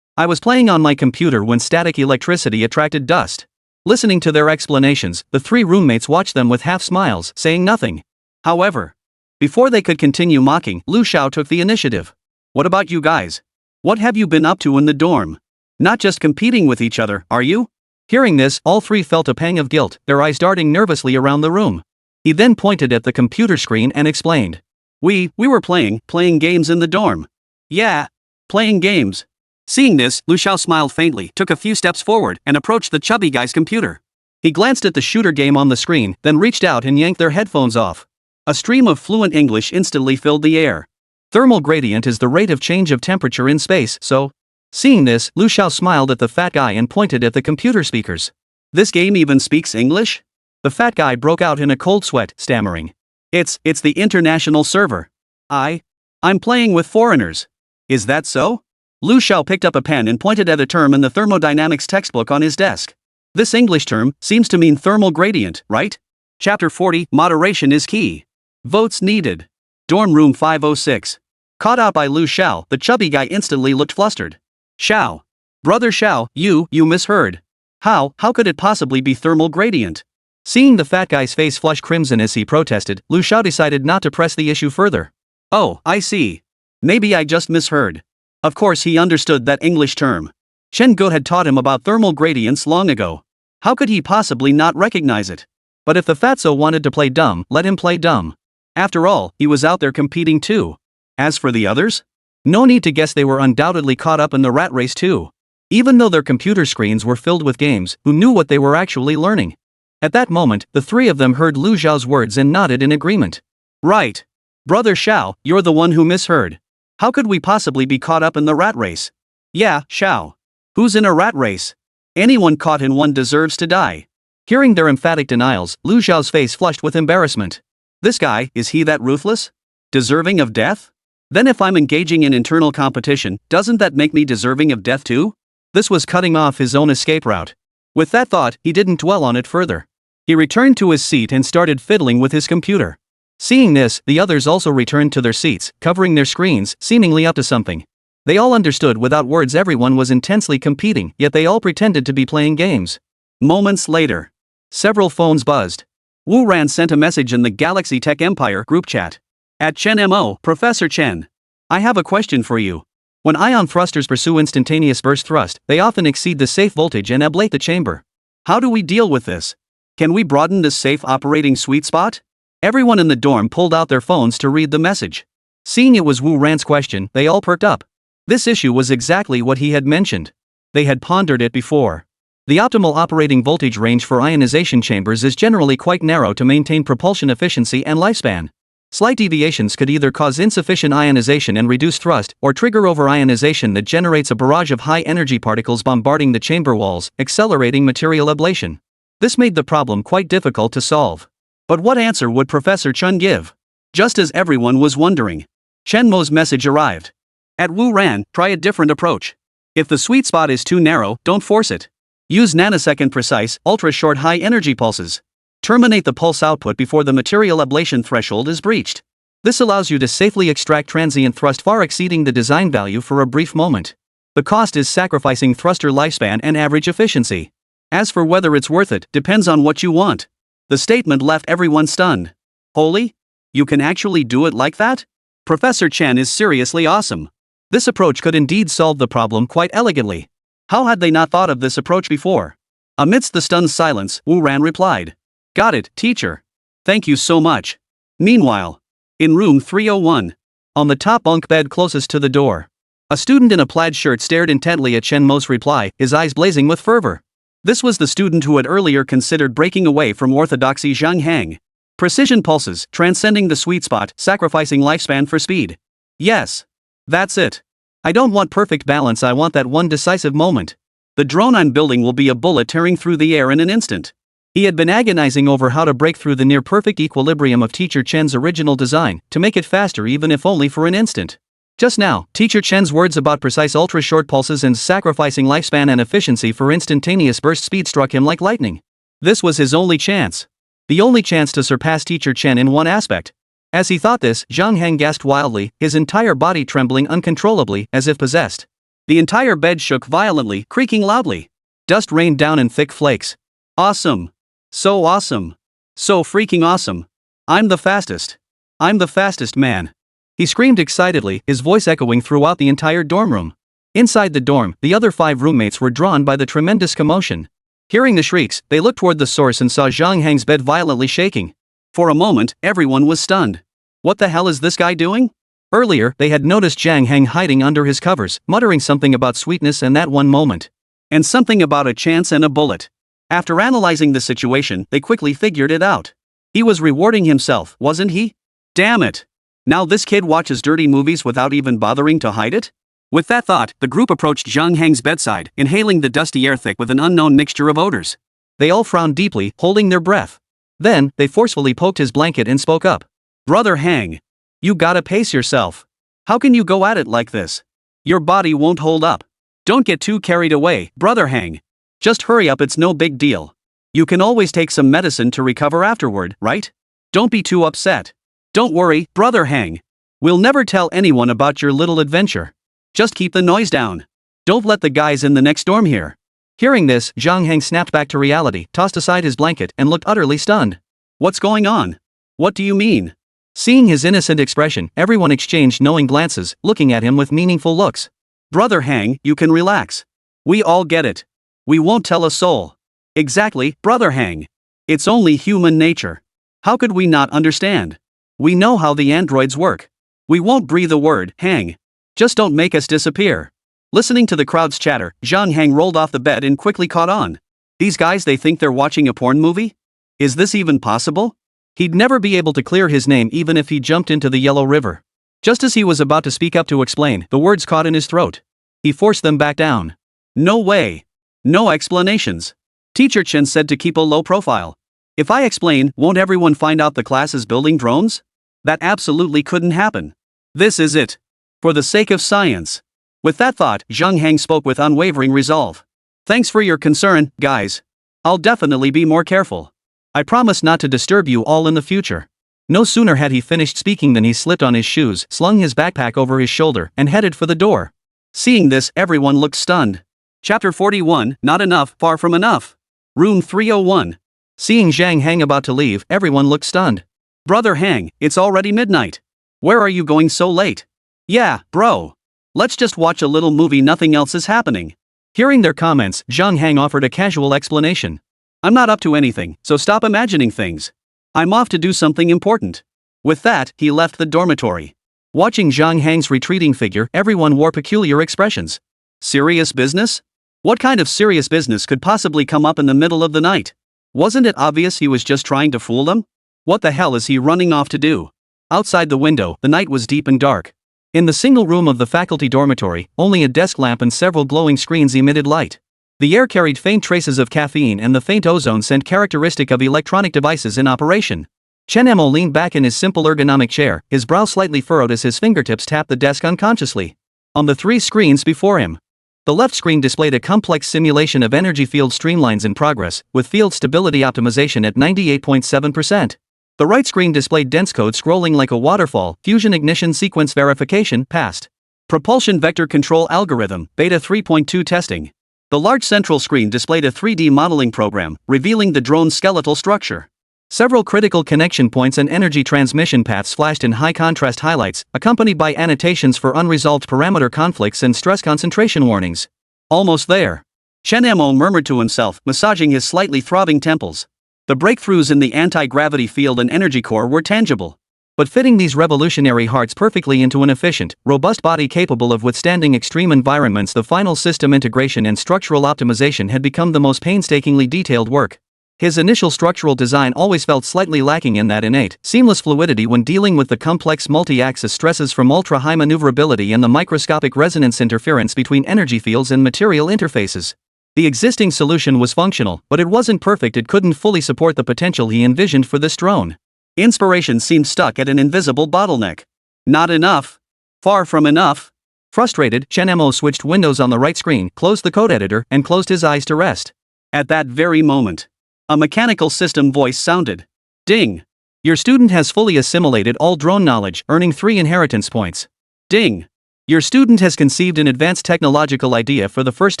I was playing on my computer when static electricity attracted dust. Listening to their explanations, the three roommates watched them with half smiles, saying nothing. However, before they could continue mocking, Lu Xiao took the initiative. What about you guys? What have you been up to in the dorm? Not just competing with each other, are you? Hearing this, all three felt a pang of guilt, their eyes darting nervously around the room. He then pointed at the computer screen and explained. We were playing games in the dorm. Yeah. Playing games. Seeing this, Lu Xiao smiled faintly, took a few steps forward, and approached the chubby guy's computer. He glanced at the shooter game on the screen, then reached out and yanked their headphones off. A stream of fluent English instantly filled the air. Thermal gradient is the rate of change of temperature in space, so... Seeing this, Lu Xiao smiled at the fat guy and pointed at the computer speakers. This game even speaks English? The fat guy broke out in a cold sweat, stammering. It's the international server. I'm playing with foreigners. Is that so? Lu Xiao picked up a pen and pointed at a term in the thermodynamics textbook on his desk. This English term seems to mean thermal gradient, right? Chapter 40, Moderation is key. Votes needed. Dorm room 506. Caught out by Lu Xiao, the chubby guy instantly looked flustered. Xiao. Brother Xiao, you misheard. How could it possibly be thermal gradient? Seeing the fat guy's face flush crimson as he protested, Lu Xiao decided not to press the issue further. Oh, I see. Maybe I just misheard. Of course he understood that English term. Chen Go had taught him about thermal gradients long ago. How could he possibly not recognize it? But if the fatso wanted to play dumb, let him play dumb. After all, he was out there competing too. As for the others? No need to guess, they were undoubtedly caught up in the rat race too. Even though their computer screens were filled with games, who knew what they were actually learning? At that moment, the three of them heard Lu Xiao's words and nodded in agreement. Right. Brother Xiao, you're the one who misheard. How could we possibly be caught up in the rat race? Yeah, Xiao. Who's in a rat race? Anyone caught in one deserves to die. Hearing their emphatic denials, Lu Xiao's face flushed with embarrassment. This guy, is he that ruthless? Deserving of death? Then if I'm engaging in internal competition, doesn't that make me deserving of death too? This was cutting off his own escape route. With that thought, he didn't dwell on it further. He returned to his seat and started fiddling with his computer. Seeing this, the others also returned to their seats, covering their screens, seemingly up to something. They all understood without words everyone was intensely competing, yet they all pretended to be playing games. Moments later. Several phones buzzed. Wu Ran sent a message in the Galaxy Tech Empire group chat. At Chen Mo, Professor Chen. I have a question for you. When ion thrusters pursue instantaneous burst thrust, they often exceed the safe voltage and ablate the chamber. How do we deal with this? Can we broaden this safe operating sweet spot? Everyone in the dorm pulled out their phones to read the message. Seeing it was Wu Ran's question, they all perked up. This issue was exactly what he had mentioned. They had pondered it before. The optimal operating voltage range for ionization chambers is generally quite narrow to maintain propulsion efficiency and lifespan. Slight deviations could either cause insufficient ionization and reduce thrust, or trigger over-ionization that generates a barrage of high-energy particles bombarding the chamber walls, accelerating material ablation. This made the problem quite difficult to solve. But what answer would Professor Chen give? Just as everyone was wondering, Chen Mo's message arrived. At Wu Ran, try a different approach. If the sweet spot is too narrow, don't force it. Use nanosecond precise, ultra-short high-energy pulses. Terminate the pulse output before the material ablation threshold is breached. This allows you to safely extract transient thrust far exceeding the design value for a brief moment. The cost is sacrificing thruster lifespan and average efficiency. As for whether it's worth it, depends on what you want. The statement left everyone stunned. Holy? You can actually do it like that? Professor Chen is seriously awesome. This approach could indeed solve the problem quite elegantly. How had they not thought of this approach before? Amidst the stunned silence, Wu Ran replied. Got it, teacher. Thank you so much. Meanwhile, in room 301, on the top bunk bed closest to the door, a student in a plaid shirt stared intently at Chen Mo's reply, his eyes blazing with fervor. This was the student who had earlier considered breaking away from orthodoxy. Zhang Hang. Precision pulses, transcending the sweet spot, sacrificing lifespan for speed. Yes. That's it. I don't want perfect balance, I want that one decisive moment. The drone I'm building will be a bullet tearing through the air in an instant. He had been agonizing over how to break through the near-perfect equilibrium of Teacher Chen's original design, to make it faster even if only for an instant. Just now, Teacher Chen's words about precise ultra-short pulses and sacrificing lifespan and efficiency for instantaneous burst speed struck him like lightning. This was his only chance. The only chance to surpass Teacher Chen in one aspect. As he thought this, Zhang Hang gasped wildly, his entire body trembling uncontrollably, as if possessed. The entire bed shook violently, creaking loudly. Dust rained down in thick flakes. Awesome. So awesome. So freaking awesome. I'm the fastest. I'm the fastest man. He screamed excitedly, his voice echoing throughout the entire dorm room. Inside the dorm, the other 5 roommates were drawn by the tremendous commotion. Hearing the shrieks, they looked toward the source and saw Zhang Hang's bed violently shaking. For a moment, everyone was stunned. What the hell is this guy doing? Earlier, they had noticed Zhang Heng hiding under his covers, muttering something about sweetness and that one moment. And something about a chance and a bullet. After analyzing the situation, they quickly figured it out. He was rewarding himself, wasn't he? Damn it! Now this kid watches dirty movies without even bothering to hide it? With that thought, the group approached Zhang Heng's bedside, inhaling the dusty air thick with an unknown mixture of odors. They all frowned deeply, holding their breath. Then, they forcefully poked his blanket and spoke up. Brother Heng. You gotta pace yourself. How can you go at it like this? Your body won't hold up. Don't get too carried away, Brother Heng. Just hurry up, it's no big deal. You can always take some medicine to recover afterward, right? Don't be too upset. Don't worry, Brother Heng. We'll never tell anyone about your little adventure. Just keep the noise down. Don't let the guys in the next dorm hear. Hearing this, Zhang Heng snapped back to reality, tossed aside his blanket, and looked utterly stunned. What's going on? What do you mean? Seeing his innocent expression, everyone exchanged knowing glances, looking at him with meaningful looks. Brother Heng, you can relax. We all get it. We won't tell a soul. Exactly, Brother Heng. It's only human nature. How could we not understand? We know how the androids work. We won't breathe a word, Heng. Just don't make us disappear. Listening to the crowd's chatter, Zhang Heng rolled off the bed and quickly caught on. These guys, they think they're watching a porn movie? Is this even possible? He'd never be able to clear his name even if he jumped into the Yellow River. Just as he was about to speak up to explain, the words caught in his throat. He forced them back down. No way. No explanations. Teacher Chen said to keep a low profile. If I explain, won't everyone find out the class is building drones? That absolutely couldn't happen. This is it. For the sake of science. With that thought, Zhang Heng spoke with unwavering resolve. Thanks for your concern, guys. I'll definitely be more careful. I promise not to disturb you all in the future. No sooner had he finished speaking than he slipped on his shoes, slung his backpack over his shoulder, and headed for the door. Seeing this, everyone looked stunned. Chapter 41, Not Enough, Far From Enough. Room 301. Seeing Zhang Heng about to leave, everyone looked stunned. Brother Heng, it's already midnight. Where are you going so late? Yeah, bro. Let's just watch a little movie, nothing else is happening. Hearing their comments, Zhang Heng offered a casual explanation. I'm not up to anything, so stop imagining things. I'm off to do something important. With that, he left the dormitory. Watching Zhang Heng's retreating figure, everyone wore peculiar expressions. Serious business? What kind of serious business could possibly come up in the middle of the night? Wasn't it obvious he was just trying to fool them? What the hell is he running off to do? Outside the window, the night was deep and dark. In the single room of the faculty dormitory, only a desk lamp and several glowing screens emitted light. The air carried faint traces of caffeine and the faint ozone scent characteristic of electronic devices in operation. Chen Mo leaned back in his simple ergonomic chair, his brow slightly furrowed as his fingertips tapped the desk unconsciously. On the three screens before him, the left screen displayed a complex simulation of energy field streamlines in progress, with field stability optimization at 98.7%. The right screen displayed dense code scrolling like a waterfall, fusion ignition sequence verification, passed. Propulsion vector control algorithm, beta 3.2 testing. The large central screen displayed a 3D modeling program, revealing the drone's skeletal structure. Several critical connection points and energy transmission paths flashed in high-contrast highlights, accompanied by annotations for unresolved parameter conflicts and stress concentration warnings. Almost there. Chen Mo murmured to himself, massaging his slightly throbbing temples. The breakthroughs in the anti-gravity field and energy core were tangible. But fitting these revolutionary hearts perfectly into an efficient, robust body capable of withstanding extreme environments, the final system integration and structural optimization had become the most painstakingly detailed work. His initial structural design always felt slightly lacking in that innate, seamless fluidity when dealing with the complex multi-axis stresses from ultra-high maneuverability and the microscopic resonance interference between energy fields and material interfaces. The existing solution was functional, but it wasn't perfect. It couldn't fully support the potential he envisioned for this drone. Inspiration seemed stuck at an invisible bottleneck. Not enough. Far from enough. Frustrated, Chen Mo switched windows on the right screen, closed the code editor, and closed his eyes to rest. At that very moment, a mechanical system voice sounded. Ding. Your student has fully assimilated all drone knowledge, earning 3 inheritance points. Ding. Your student has conceived an advanced technological idea for the first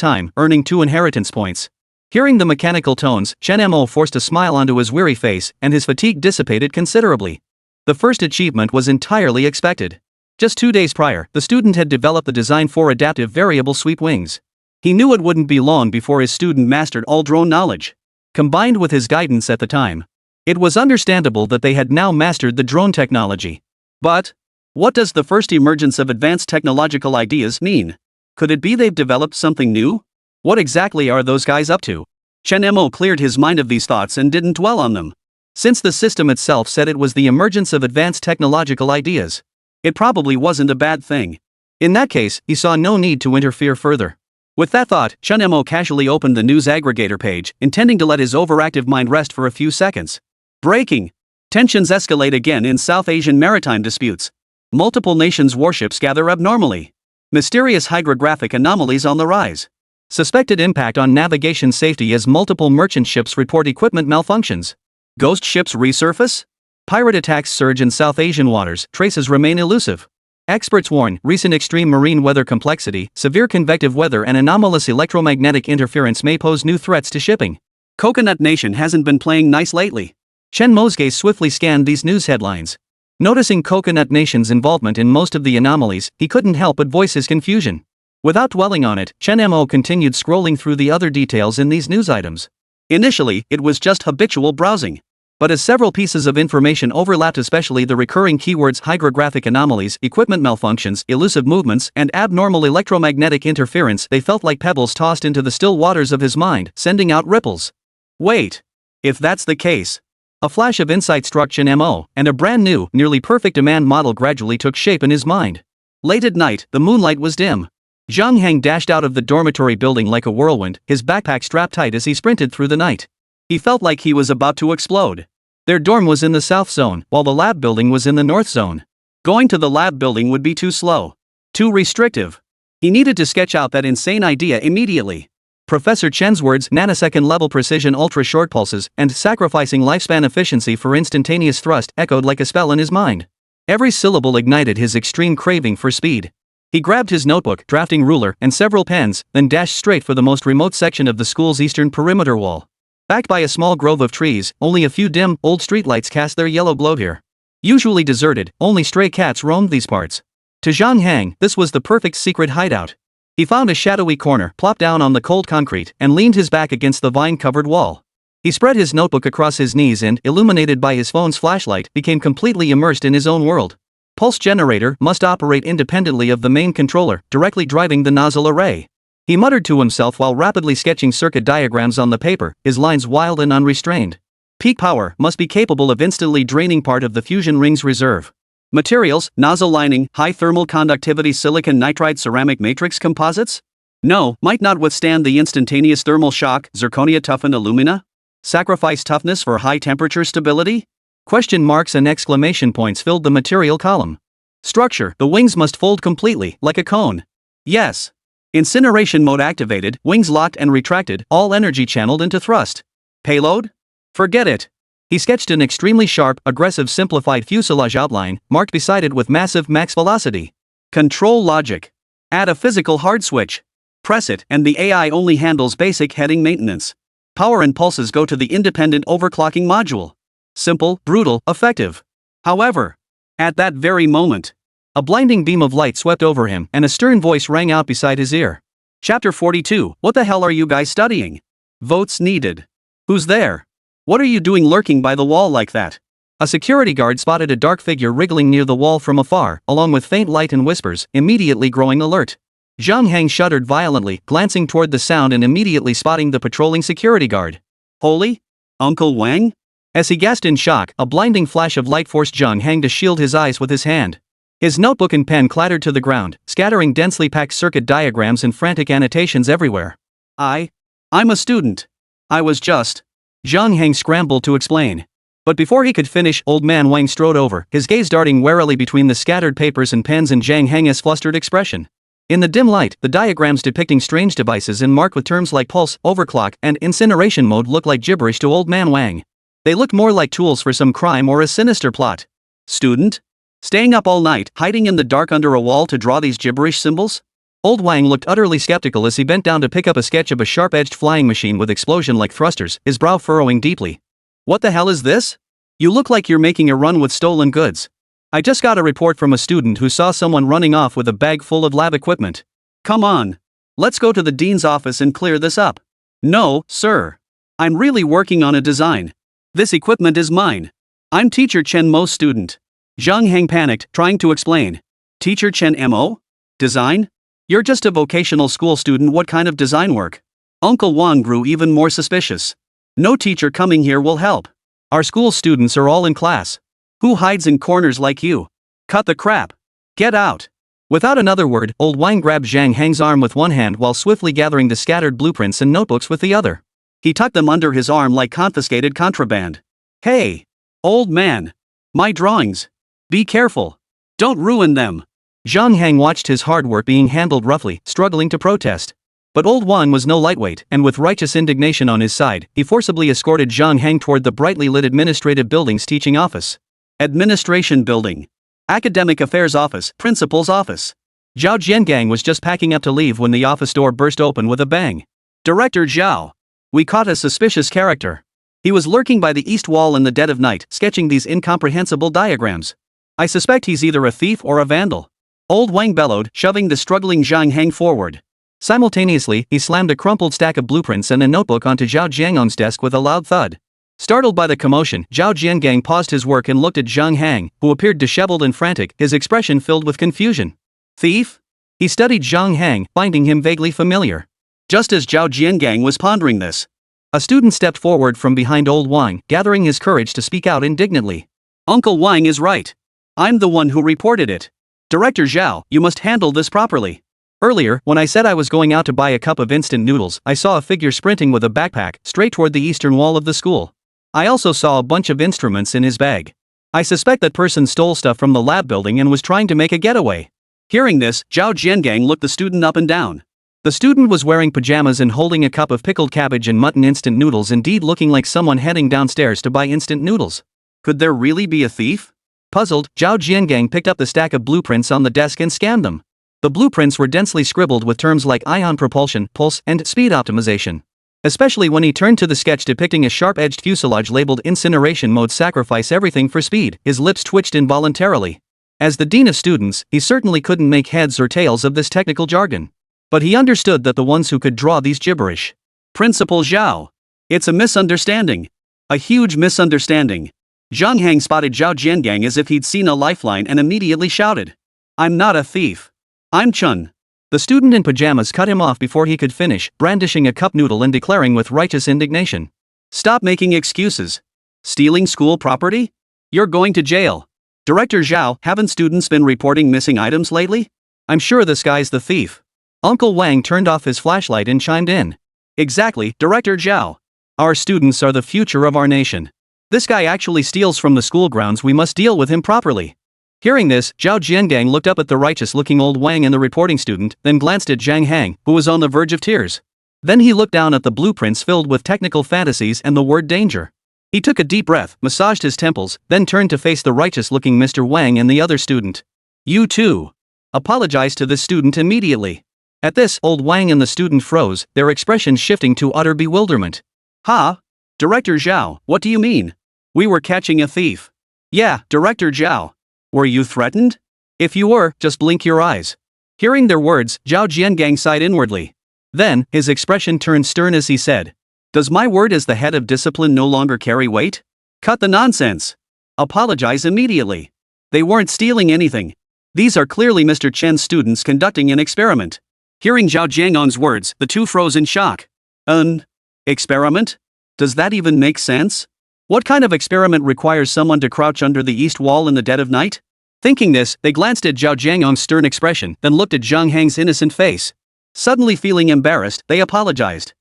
time, earning 2 inheritance points. Hearing the mechanical tones, Chen Mo forced a smile onto his weary face, and his fatigue dissipated considerably. The first achievement was entirely expected. Just 2 days prior, the student had developed the design for adaptive variable sweep wings. He knew it wouldn't be long before his student mastered all drone knowledge. Combined with his guidance at the time, it was understandable that they had now mastered the drone technology. But What does the first emergence of advanced technological ideas mean? Could it be they've developed something new? What exactly are those guys up to? Chen Mo cleared his mind of these thoughts and didn't dwell on them. Since the system itself said it was the emergence of advanced technological ideas, it probably wasn't a bad thing. In that case, he saw no need to interfere further. With that thought, Chen Mo casually opened the news aggregator page, intending to let his overactive mind rest for a few seconds. Breaking! Tensions escalate again in South Asian maritime disputes. Multiple nations' warships gather abnormally. Mysterious hydrographic anomalies on the rise. Suspected impact on navigation safety as multiple merchant ships report equipment malfunctions. Ghost ships resurface? Pirate attacks surge in South Asian waters, traces remain elusive. Experts warn, recent extreme marine weather complexity, severe convective weather and anomalous electromagnetic interference may pose new threats to shipping. Coconut Nation hasn't been playing nice lately. Chen Mo's gaze swiftly scanned these news headlines. Noticing Coconut Nation's involvement in most of the anomalies, he couldn't help but voice his confusion. Without dwelling on it, Chen Mo continued scrolling through the other details in these news items. Initially, it was just habitual browsing. But as several pieces of information overlapped, especially the recurring keywords hydrographic anomalies, equipment malfunctions, elusive movements, and abnormal electromagnetic interference, they felt like pebbles tossed into the still waters of his mind, sending out ripples. Wait. If that's the case. A flash of insight struck Chen Mo, and a brand new, nearly perfect demand model gradually took shape in his mind. Late at night, the moonlight was dim. Zhang Hang dashed out of the dormitory building like a whirlwind, his backpack strapped tight as he sprinted through the night. He felt like he was about to explode. Their dorm was in the south zone, while the lab building was in the north zone. Going to the lab building would be too slow. Too restrictive. He needed to sketch out that insane idea immediately. Professor Chen's words, nanosecond level precision ultra short pulses, and sacrificing lifespan efficiency for instantaneous thrust, echoed like a spell in his mind. Every syllable ignited his extreme craving for speed. He grabbed his notebook, drafting ruler, and several pens, then dashed straight for the most remote section of the school's eastern perimeter wall. Backed by a small grove of trees, only a few dim, old streetlights cast their yellow glow here. Usually deserted, only stray cats roamed these parts. To Zhang Hang, this was the perfect secret hideout. He found a shadowy corner, plopped down on the cold concrete, and leaned his back against the vine-covered wall. He spread his notebook across his knees and, illuminated by his phone's flashlight, became completely immersed in his own world. Pulse generator must operate independently of the main controller, directly driving the nozzle array. He muttered to himself while rapidly sketching circuit diagrams on the paper, his lines wild and unrestrained. Peak power must be capable of instantly draining part of the fusion ring's reserve. Materials, nozzle lining, high thermal conductivity silicon nitride ceramic matrix composites? No, might not withstand the instantaneous thermal shock, zirconia toughened alumina? Sacrifice toughness for high temperature stability? Question marks and exclamation points filled the material column. Structure, the wings must fold completely, like a cone. Yes. Incineration mode activated, wings locked and retracted, all energy channeled into thrust. Payload? Forget it. He sketched an extremely sharp, aggressive simplified fuselage outline, marked beside it with massive max velocity. Control logic. Add a physical hard switch. Press it, and the AI only handles basic heading maintenance. Power and pulses go to the independent overclocking module. Simple, brutal, effective. However, at that very moment, a blinding beam of light swept over him, and a stern voice rang out beside his ear. Chapter 42, What the hell are you guys studying? Votes needed. Who's there? What are you doing lurking by the wall like that? A security guard spotted a dark figure wriggling near the wall from afar, along with faint light and whispers, immediately growing alert. Zhang Hang shuddered violently, glancing toward the sound and immediately spotting the patrolling security guard. Holy? Uncle Wang? As he gasped in shock, a blinding flash of light forced Zhang Hang to shield his eyes with his hand. His notebook and pen clattered to the ground, scattering densely packed circuit diagrams and frantic annotations everywhere. I'm a student. I was just... Zhang Hang scrambled to explain. But before he could finish, Old Man Wang strode over, his gaze darting warily between the scattered papers and pens and Zhang Hang's flustered expression. In the dim light, the diagrams depicting strange devices and marked with terms like pulse, overclock, and incineration mode looked like gibberish to Old Man Wang. They looked more like tools for some crime or a sinister plot. Student? Staying up all night, hiding in the dark under a wall to draw these gibberish symbols? Old Wang looked utterly skeptical as he bent down to pick up a sketch of a sharp-edged flying machine with explosion-like thrusters, his brow furrowing deeply. What the hell is this? You look like you're making a run with stolen goods. I just got a report from a student who saw someone running off with a bag full of lab equipment. Come on. Let's go to the dean's office and clear this up. No, sir. I'm really working on a design. This equipment is mine. I'm teacher Chen Mo's student. Zhang Heng panicked, trying to explain. Teacher Chen Mo? Design? You're just a vocational school student, what kind of design work? Uncle Wang grew even more suspicious. No teacher coming here will help. Our school students are all in class. Who hides in corners like you? Cut the crap. Get out. Without another word, old Wang grabbed Zhang Heng's arm with one hand while swiftly gathering the scattered blueprints and notebooks with the other. He tucked them under his arm like confiscated contraband. Hey! Old man! My drawings! Be careful! Don't ruin them! Zhang Heng watched his hard work being handled roughly, struggling to protest. But old Wang was no lightweight, and with righteous indignation on his side, he forcibly escorted Zhang Heng toward the brightly lit administrative building's teaching office. Administration building. Academic Affairs Office, Principal's Office. Zhao Jiangang was just packing up to leave when the office door burst open with a bang. Director Zhao. We caught a suspicious character. He was lurking by the east wall in the dead of night, sketching these incomprehensible diagrams. I suspect he's either a thief or a vandal. Old Wang bellowed, shoving the struggling Zhang Heng forward. Simultaneously, he slammed a crumpled stack of blueprints and a notebook onto Zhao Jiangong's desk with a loud thud. Startled by the commotion, Zhao Jiangang paused his work and looked at Zhang Heng, who appeared disheveled and frantic, his expression filled with confusion. Thief? He studied Zhang Heng, finding him vaguely familiar. Just as Zhao Jiangang was pondering this, a student stepped forward from behind old Wang, gathering his courage to speak out indignantly. Uncle Wang is right. I'm the one who reported it. Director Zhao, you must handle this properly. Earlier, when I said I was going out to buy a cup of instant noodles, I saw a figure sprinting with a backpack, straight toward the eastern wall of the school. I also saw a bunch of instruments in his bag. I suspect that person stole stuff from the lab building and was trying to make a getaway. Hearing this, Zhao Jiangang looked the student up and down. The student was wearing pajamas and holding a cup of pickled cabbage and mutton instant noodles, indeed looking like someone heading downstairs to buy instant noodles. Could there really be a thief? Puzzled, Zhao Jiangang picked up the stack of blueprints on the desk and scanned them. The blueprints were densely scribbled with terms like ion propulsion, pulse, and speed optimization. Especially when he turned to the sketch depicting a sharp-edged fuselage labeled incineration mode, sacrifice everything for speed, his lips twitched involuntarily. As the dean of students, he certainly couldn't make heads or tails of this technical jargon. But he understood that the ones who could draw these gibberish. Principal Zhao. It's a misunderstanding. A huge misunderstanding. Zhang Heng spotted Zhao Jiangang as if he'd seen a lifeline and immediately shouted. I'm not a thief. I'm Chen. The student in pajamas cut him off before he could finish, brandishing a cup noodle and declaring with righteous indignation. Stop making excuses. Stealing school property? You're going to jail. Director Zhao, haven't students been reporting missing items lately? I'm sure this guy's the thief. Uncle Wang turned off his flashlight and chimed in. Exactly, Director Zhao. Our students are the future of our nation. This guy actually steals from the school grounds, we must deal with him properly. Hearing this, Zhao Jiangang looked up at the righteous-looking old Wang and the reporting student, then glanced at Zhang Heng, who was on the verge of tears. Then he looked down at the blueprints filled with technical fantasies and the word danger. He took a deep breath, massaged his temples, then turned to face the righteous-looking Mr. Wang and the other student. You too. Apologize to this student immediately. At this, old Wang and the student froze, their expressions shifting to utter bewilderment. Ha? Director Zhao, what do you mean? We were catching a thief. Yeah, Director Zhao. Were you threatened? If you were, just blink your eyes. Hearing their words, Zhao Jiangang sighed inwardly. Then, his expression turned stern as he said, Does my word as the head of discipline no longer carry weight? Cut the nonsense. Apologize immediately. They weren't stealing anything. These are clearly Mr. Chen's students conducting an experiment. Hearing Zhao Jiangong's words, the two froze in shock. An experiment? Does that even make sense? What kind of experiment requires someone to crouch under the east wall in the dead of night? Thinking this, they glanced at Zhao Jiangong's stern expression, then looked at Zhang Heng's innocent face. Suddenly feeling embarrassed, they apologized.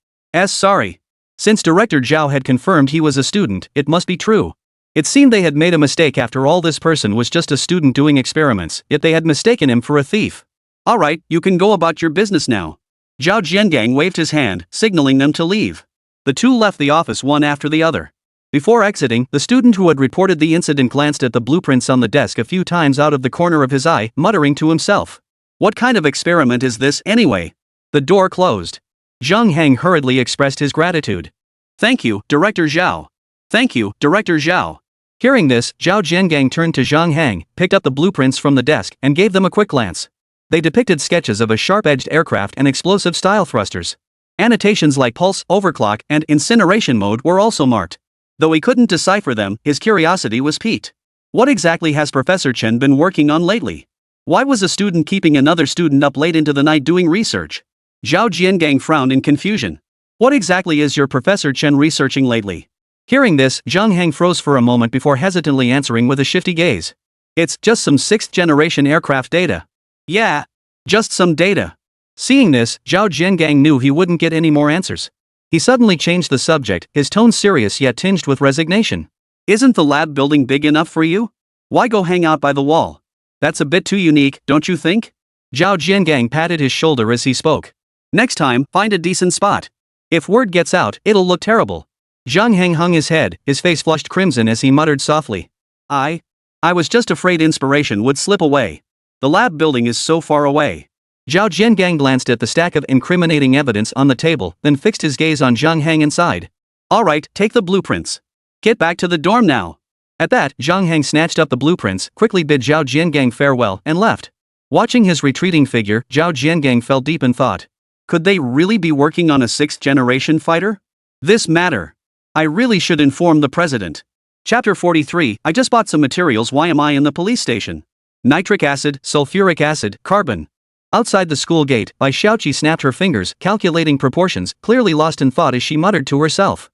Sorry. Since Director Zhao had confirmed he was a student, it must be true. It seemed they had made a mistake after all. This person was just a student doing experiments, yet they had mistaken him for a thief. Alright, you can go about your business now. Zhao Jiangang waved his hand, signaling them to leave. The two left the office one after the other. Before exiting, the student who had reported the incident glanced at the blueprints on the desk a few times out of the corner of his eye, muttering to himself. What kind of experiment is this, anyway? The door closed. Zhang Heng hurriedly expressed his gratitude. Thank you, Director Zhao. Thank you, Director Zhao. Hearing this, Zhao Jiangang turned to Zhang Heng, picked up the blueprints from the desk, and gave them a quick glance. They depicted sketches of a sharp-edged aircraft and explosive style thrusters. Annotations like pulse, overclock, and incineration mode were also marked. Though he couldn't decipher them, his curiosity was piqued. What exactly has Professor Chen been working on lately? Why was a student keeping another student up late into the night doing research? Zhao Jiangang frowned in confusion. What exactly is your Professor Chen researching lately? Hearing this, Zhang Hang froze for a moment before hesitantly answering with a shifty gaze. It's just some 6th-generation aircraft data. Yeah, just some data. Seeing this, Zhao Jiangang knew he wouldn't get any more answers. He suddenly changed the subject, his tone serious yet tinged with resignation. Isn't the lab building big enough for you? Why go hang out by the wall? That's a bit too unique, don't you think? Zhao Jiangang patted his shoulder as he spoke. Next time, find a decent spot. If word gets out, it'll look terrible. Zhang Heng hung his head, his face flushed crimson as he muttered softly. I was just afraid inspiration would slip away. The lab building is so far away. Zhao Jiangang glanced at the stack of incriminating evidence on the table, then fixed his gaze on Zhang Heng inside. Alright, take the blueprints. Get back to the dorm now. At that, Zhang Heng snatched up the blueprints, quickly bid Zhao Jiangang farewell, and left. Watching his retreating figure, Zhao Jiangang fell deep in thought. Could they really be working on a 6th-generation fighter? This matter. I really should inform the president. Chapter 43, I just bought some materials. Why am I in the police station? Nitric acid, sulfuric acid, carbon. Outside the school gate, Bai Xiaoqi snapped her fingers, calculating proportions, clearly lost in thought as she muttered to herself.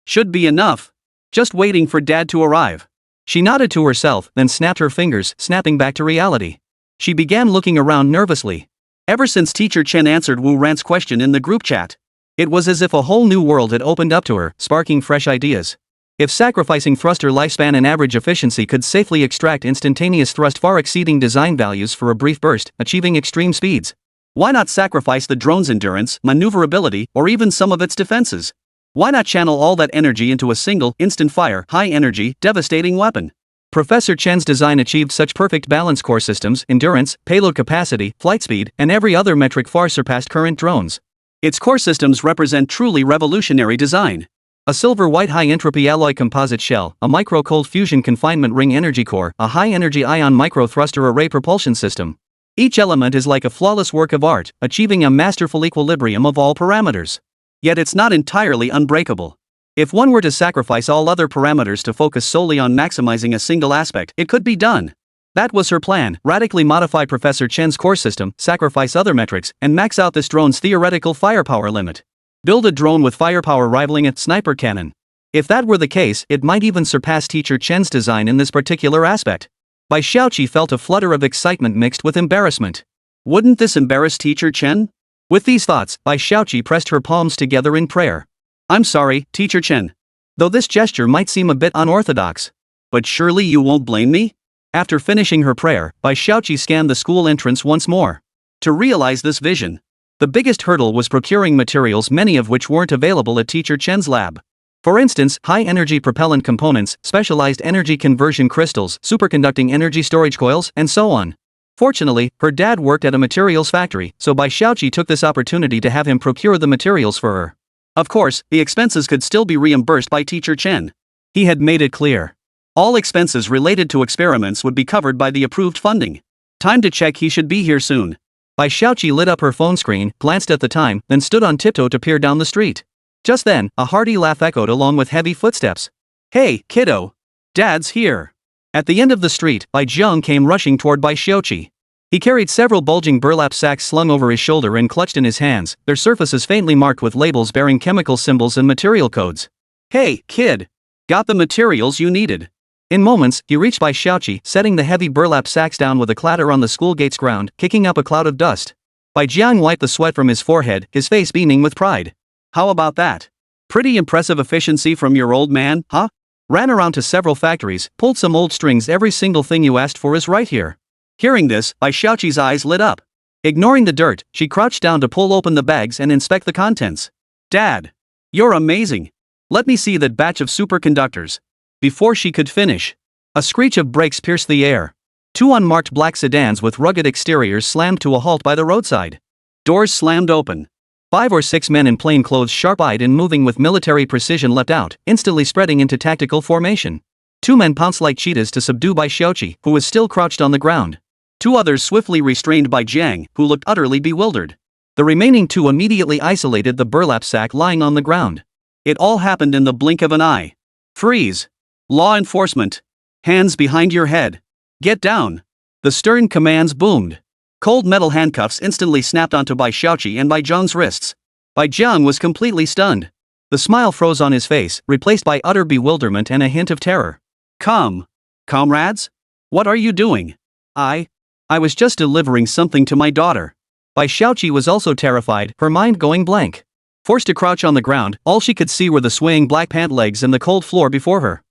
Should be enough. Just waiting for Dad to arrive. She nodded to herself, then snapped her fingers, snapping back to reality. She began looking around nervously. Ever since Teacher Chen answered Wu Ran's question in the group chat, it was as if a whole new world had opened up to her, sparking fresh ideas. If sacrificing thruster lifespan and average efficiency could safely extract instantaneous thrust far exceeding design values for a brief burst, achieving extreme speeds, why not sacrifice the drone's endurance, maneuverability, or even some of its defenses? Why not channel all that energy into a single, instant-fire, high-energy, devastating weapon? Professor Chen's design achieved such perfect balance core systems, endurance, payload capacity, flight speed, and every other metric far surpassed current drones. Its core systems represent truly revolutionary design. A silver-white high-entropy alloy composite shell, a micro-cold fusion confinement ring energy core, a high-energy ion micro-thruster array propulsion system. Each element is like a flawless work of art, achieving a masterful equilibrium of all parameters. Yet it's not entirely unbreakable. If one were to sacrifice all other parameters to focus solely on maximizing a single aspect, it could be done. That was her plan: radically modify Professor Chen's core system, sacrifice other metrics, and max out this drone's theoretical firepower limit. Build a drone with firepower rivaling a sniper cannon. If that were the case, it might even surpass Teacher Chen's design in this particular aspect. Bai Xiaoqi felt a flutter of excitement mixed with embarrassment. Wouldn't this embarrass Teacher Chen? With these thoughts, Bai Xiaoqi pressed her palms together in prayer. I'm sorry, Teacher Chen. Though this gesture might seem a bit unorthodox. But surely you won't blame me? After finishing her prayer, Bai Xiaoqi scanned the school entrance once more. To realize this vision, the biggest hurdle was procuring materials, many of which weren't available at Teacher Chen's lab. For instance, high-energy propellant components, specialized energy conversion crystals, superconducting energy storage coils, and so on. Fortunately, her dad worked at a materials factory, so Bai Xiaoqi took this opportunity to have him procure the materials for her. Of course, the expenses could still be reimbursed by Teacher Chen. He had made it clear. All expenses related to experiments would be covered by the approved funding. Time to check, he should be here soon. Bai Xiaoqi lit up her phone screen, glanced at the time, then stood on tiptoe to peer down the street. Just then, a hearty laugh echoed along with heavy footsteps. Hey, kiddo! Dad's here! At the end of the street, Bai Zheng came rushing toward Bai Xiaoqi. He carried several bulging burlap sacks slung over his shoulder and clutched in his hands, their surfaces faintly marked with labels bearing chemical symbols and material codes. Hey, kid! Got the materials you needed. In moments, he reached Bai Xiaoqi, setting the heavy burlap sacks down with a clatter on the school gate's ground, kicking up a cloud of dust. Bai Jiang wiped the sweat from his forehead, his face beaming with pride. How about that? Pretty impressive efficiency from your old man, huh? Ran around to several factories, pulled some old strings. Every single thing you asked for is right here. Hearing this, Bai Xiaoqi's eyes lit up. Ignoring the dirt, she crouched down to pull open the bags and inspect the contents. Dad! You're amazing! Let me see that batch of superconductors. Before she could finish, a screech of brakes pierced the air. Two unmarked black sedans with rugged exteriors slammed to a halt by the roadside. Doors slammed open. 5 or 6 men in plain clothes, sharp-eyed and moving with military precision, leapt out, instantly spreading into tactical formation. 2 men pounced like cheetahs to subdue Bai Xiaoqi, who was still crouched on the ground. 2 others swiftly restrained Bai Jiang, who looked utterly bewildered. The remaining 2 immediately isolated the burlap sack lying on the ground. It all happened in the blink of an eye. Freeze! Law enforcement! Hands behind your head. Get down. The stern commands boomed. Cold metal handcuffs instantly snapped onto Bai Xiaoqi and Bai Zhang's wrists. Bai Zhang was completely stunned. The smile froze on his face, replaced by utter bewilderment and a hint of terror. Come. Comrades? What are you doing? I was just delivering something to my daughter. Bai Xiaoqi was also terrified, her mind going blank. Forced to crouch on the ground, all she could see were the swaying black pant legs and the cold floor before her.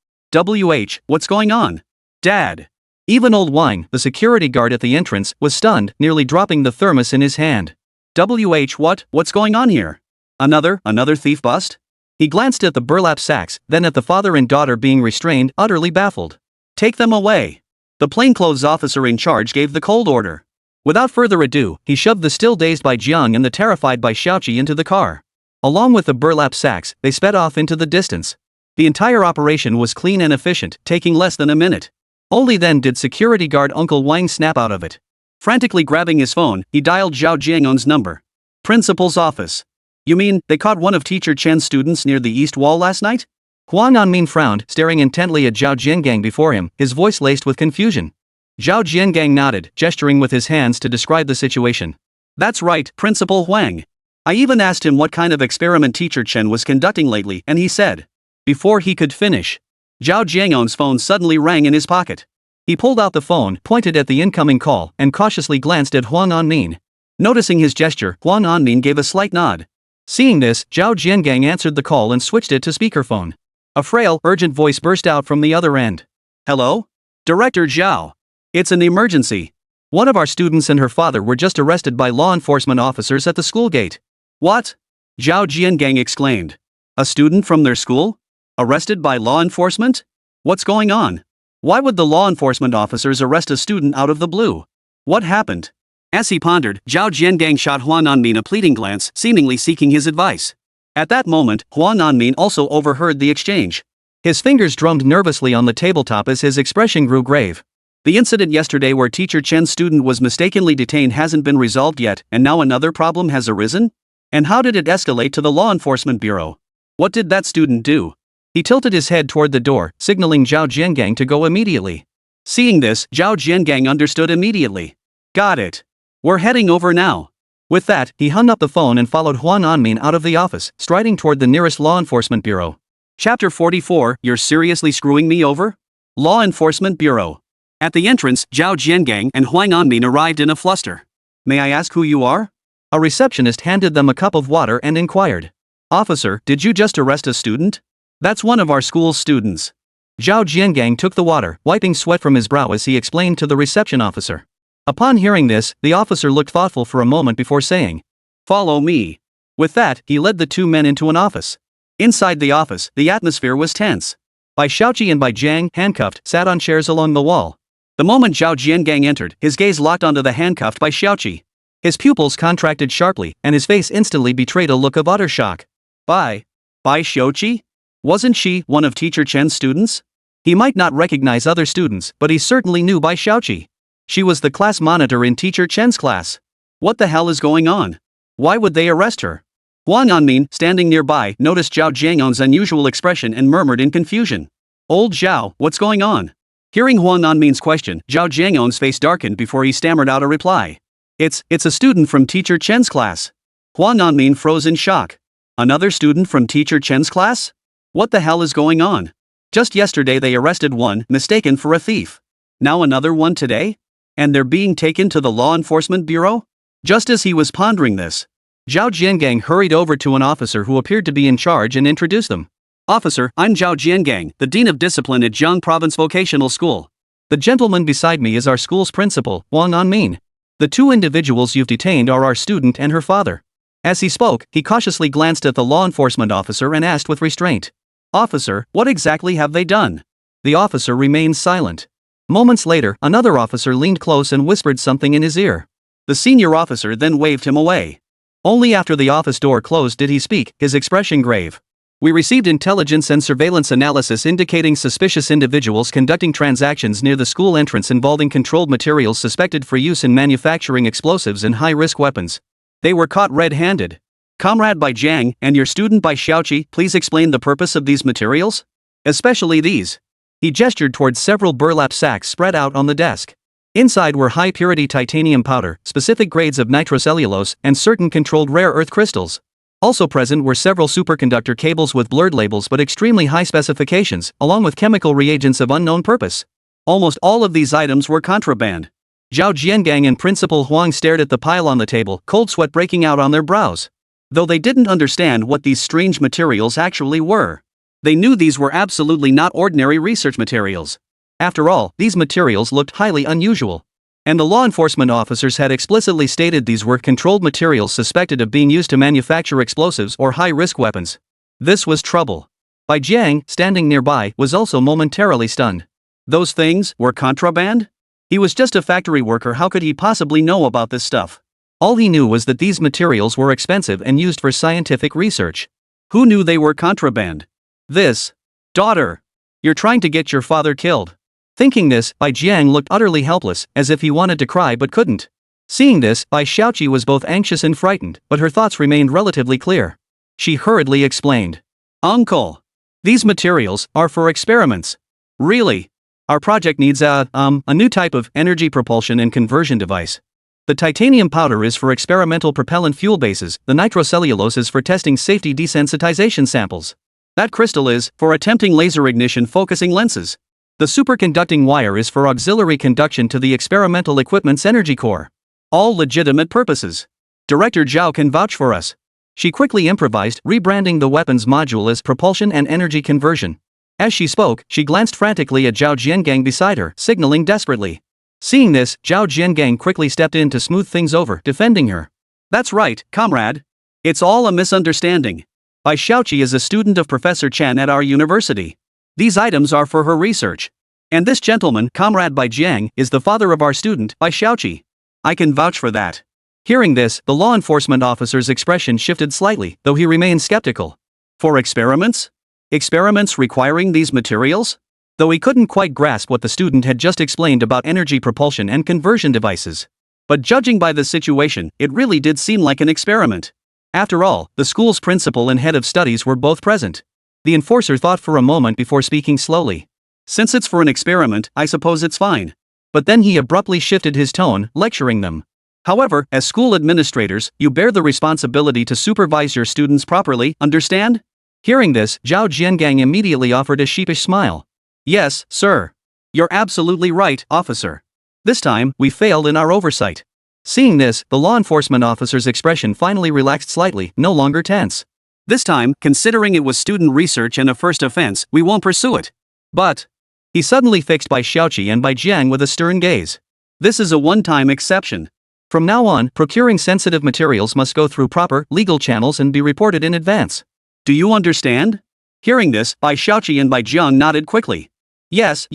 What's going on? Dad. Even old Wang, the security guard at the entrance, was stunned, nearly dropping the thermos in his hand. What's going on here? Another thief bust? He glanced at the burlap sacks, then at the father and daughter being restrained, utterly baffled. Take them away. The plainclothes officer in charge gave the cold order. Without further ado, he shoved the still dazed Bai Jiang and the terrified Bai Xiaoqi into the car. Along with the burlap sacks, they sped off into the distance. The entire operation was clean and efficient, taking less than a minute. Only then did security guard Uncle Wang snap out of it. Frantically grabbing his phone, he dialed Zhao Jiangon's number. Principal's office. You mean, they caught one of Teacher Chen's students near the east wall last night? Huang Anmin frowned, staring intently at Zhao Jiangang before him, his voice laced with confusion. Zhao Jiangang nodded, gesturing with his hands to describe the situation. That's right, Principal Huang. I even asked him what kind of experiment Teacher Chen was conducting lately, and he said. Before he could finish, Zhao Jiangon's phone suddenly rang in his pocket. He pulled out the phone, pointed at the incoming call, and cautiously glanced at Huang Anmin. Noticing his gesture, Huang Anmin gave a slight nod. Seeing this, Zhao Jiangang answered the call and switched it to speakerphone. A frail, urgent voice burst out from the other end. Hello? Director Zhao. It's an emergency. One of our students and her father were just arrested by law enforcement officers at the school gate. What? Zhao Jiangang exclaimed. A student from their school? Arrested by law enforcement? What's going on? Why would the law enforcement officers arrest a student out of the blue? What happened? As he pondered, Zhao Jiangang shot Huang Anmin a pleading glance, seemingly seeking his advice. At that moment, Huang Anmin also overheard the exchange. His fingers drummed nervously on the tabletop as his expression grew grave. The incident yesterday where Teacher Chen's student was mistakenly detained hasn't been resolved yet, and now another problem has arisen? And how did it escalate to the law enforcement bureau? What did that student do? He tilted his head toward the door, signaling Zhao Jiangang to go immediately. Seeing this, Zhao Jiangang understood immediately. Got it. We're heading over now. With that, he hung up the phone and followed Huang Anmin out of the office, striding toward the nearest law enforcement bureau. Chapter 44, You're seriously screwing me over? Law Enforcement Bureau. At the entrance, Zhao Jiangang and Huang Anmin arrived in a fluster. May I ask who you are? A receptionist handed them a cup of water and inquired. Officer, did you just arrest a student? That's one of our school's students. Zhao Jiangang took the water, wiping sweat from his brow as he explained to the reception officer. Upon hearing this, the officer looked thoughtful for a moment before saying, Follow me. With that, he led the two men into an office. Inside the office, the atmosphere was tense. Bai Xiaoqi and Bai Zhang, handcuffed, sat on chairs along the wall. The moment Zhao Jiangang entered, his gaze locked onto the handcuffed Bai Xiaoqi. His pupils contracted sharply, and his face instantly betrayed a look of utter shock. Bai Xiaoqi? Wasn't she one of Teacher Chen's students? He might not recognize other students, but he certainly knew Bai Xiaoqi. She was the class monitor in Teacher Chen's class. What the hell is going on? Why would they arrest her? Huang Anmin, standing nearby, noticed Zhao Jiangon's unusual expression and murmured in confusion. Old Zhao, what's going on? Hearing Huang Anmin's question, Zhao Jiangon's face darkened before he stammered out a reply. It's a student from Teacher Chen's class. Huang Anmin froze in shock. Another student from Teacher Chen's class? What the hell is going on? Just yesterday they arrested one, mistaken for a thief. Now another one today? And they're being taken to the law enforcement bureau? Just as he was pondering this, Zhao Jiangang hurried over to an officer who appeared to be in charge and introduced them. Officer, I'm Zhao Jiangang, the Dean of Discipline at Jiang Province Vocational School. The gentleman beside me is our school's principal, Huang Anmin. The two individuals you've detained are our student and her father. As he spoke, he cautiously glanced at the law enforcement officer and asked with restraint. Officer, what exactly have they done? The officer remained silent. Moments later, another officer leaned close and whispered something in his ear. The senior officer then waved him away. Only after the office door closed did he speak, his expression grave. We received intelligence and surveillance analysis indicating suspicious individuals conducting transactions near the school entrance involving controlled materials suspected for use in manufacturing explosives and high-risk weapons. They were caught red-handed. Comrade Bai Zhang and your student Bai Xiaoqi, please explain the purpose of these materials? Especially these. He gestured towards several burlap sacks spread out on the desk. Inside were high-purity titanium powder, specific grades of nitrocellulose, and certain controlled rare earth crystals. Also present were several superconductor cables with blurred labels but extremely high specifications, along with chemical reagents of unknown purpose. Almost all of these items were contraband. Zhao Jiangang and Principal Huang stared at the pile on the table, cold sweat breaking out on their brows. Though they didn't understand what these strange materials actually were. They knew these were absolutely not ordinary research materials. After all, these materials looked highly unusual. And the law enforcement officers had explicitly stated these were controlled materials suspected of being used to manufacture explosives or high-risk weapons. This was trouble. Bai Jiang, standing nearby, was also momentarily stunned. Those things were contraband? He was just a factory worker, how could he possibly know about this stuff? All he knew was that these materials were expensive and used for scientific research. Who knew they were contraband? This. Daughter. You're trying to get your father killed. Thinking this, Bai Jiang looked utterly helpless, as if he wanted to cry but couldn't. Seeing this, Bai Xiaoqi was both anxious and frightened, but her thoughts remained relatively clear. She hurriedly explained. Uncle. These materials are for experiments. Really? Our project needs a new type of energy propulsion and conversion device. The titanium powder is for experimental propellant fuel bases, the nitrocellulose is for testing safety desensitization samples. That crystal is for attempting laser ignition focusing lenses. The superconducting wire is for auxiliary conduction to the experimental equipment's energy core. All legitimate purposes. Director Zhao can vouch for us. She quickly improvised, rebranding the weapons module as propulsion and energy conversion. As she spoke, she glanced frantically at Zhao Jiangang beside her, signaling desperately. Seeing this, Zhao Jiangang quickly stepped in to smooth things over, defending her. That's right, comrade. It's all a misunderstanding. Bai Xiaoqi is a student of Professor Chen at our university. These items are for her research. And this gentleman, Comrade Bai Jiang, is the father of our student, Bai Xiaoqi. I can vouch for that. Hearing this, the law enforcement officer's expression shifted slightly, though he remained skeptical. For experiments? Experiments requiring these materials? Though he couldn't quite grasp what the student had just explained about energy propulsion and conversion devices. But judging by the situation, it really did seem like an experiment. After all, the school's principal and head of studies were both present. The enforcer thought for a moment before speaking slowly. Since it's for an experiment, I suppose it's fine. But then he abruptly shifted his tone, lecturing them. However, as school administrators, you bear the responsibility to supervise your students properly, understand? Hearing this, Zhao Jiangang immediately offered a sheepish smile. Yes, sir. You're absolutely right, officer. This time, we failed in our oversight. Seeing this, the law enforcement officer's expression finally relaxed slightly, no longer tense. This time, considering it was student research and a first offense, we won't pursue it. But, he suddenly fixed Bai Xiaoqi and Bai Jiang with a stern gaze. This is a one-time exception. From now on, procuring sensitive materials must go through proper, legal channels and be reported in advance. Do you understand? Hearing this, Bai Xiaoqi and Bai Jiang nodded quickly. Yes.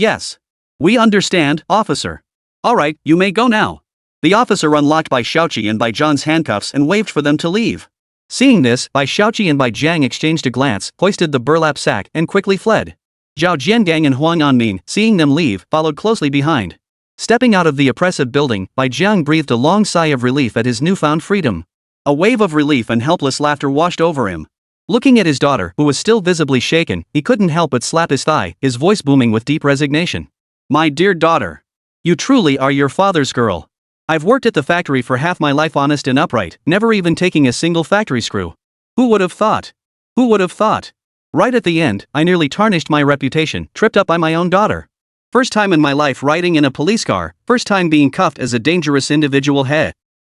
We understand, officer. Alright, you may go now. The officer unlocked Bai Xiaoqi and Bai Jiang's handcuffs and waved for them to leave. Seeing this, Bai Xiaoqi and Bai Jiang exchanged a glance, hoisted the burlap sack, and quickly fled. Zhao Jiangang and Huang Anmin, seeing them leave, followed closely behind. Stepping out of the oppressive building, Bai Jiang breathed a long sigh of relief at his newfound freedom. A wave of relief and helpless laughter washed over him. Looking at his daughter, who was still visibly shaken, he couldn't help but slap his thigh, his voice booming with deep resignation. My dear daughter. You truly are your father's girl. I've worked at the factory for half my life honest and upright, never even taking a single factory screw. Who would have thought? Who would have thought? Right at the end, I nearly tarnished my reputation, tripped up by my own daughter. First time in my life riding in a police car, first time being cuffed as a dangerous individual.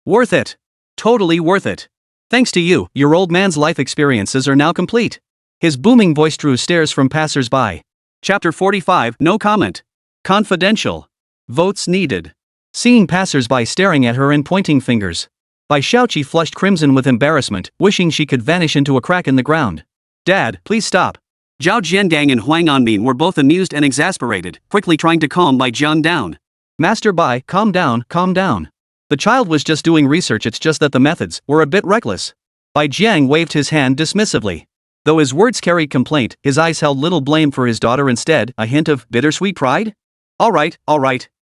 Worth it. Totally worth it. Thanks to you, your old man's life experiences are now complete. His booming voice drew stares from passers-by. Chapter 45, no comment. Confidential. Votes needed. Seeing passers-by staring at her and pointing fingers, Bai Xiaoqi flushed crimson with embarrassment, wishing she could vanish into a crack in the ground. Dad, please stop. Zhao Jiangang and Huang Anmin were both amused and exasperated, quickly trying to calm Bai Jiang down. Master Bai, calm down, calm down. The child was just doing research, it's just that the methods were a bit reckless. Bai Jiang waved his hand dismissively. Though his words carried complaint, his eyes held little blame for his daughter, instead, a hint of bittersweet pride. Alright.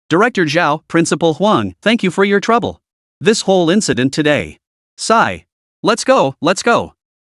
Director Zhao, Principal Huang, thank you for your trouble. This whole incident today. Sigh. Let's go.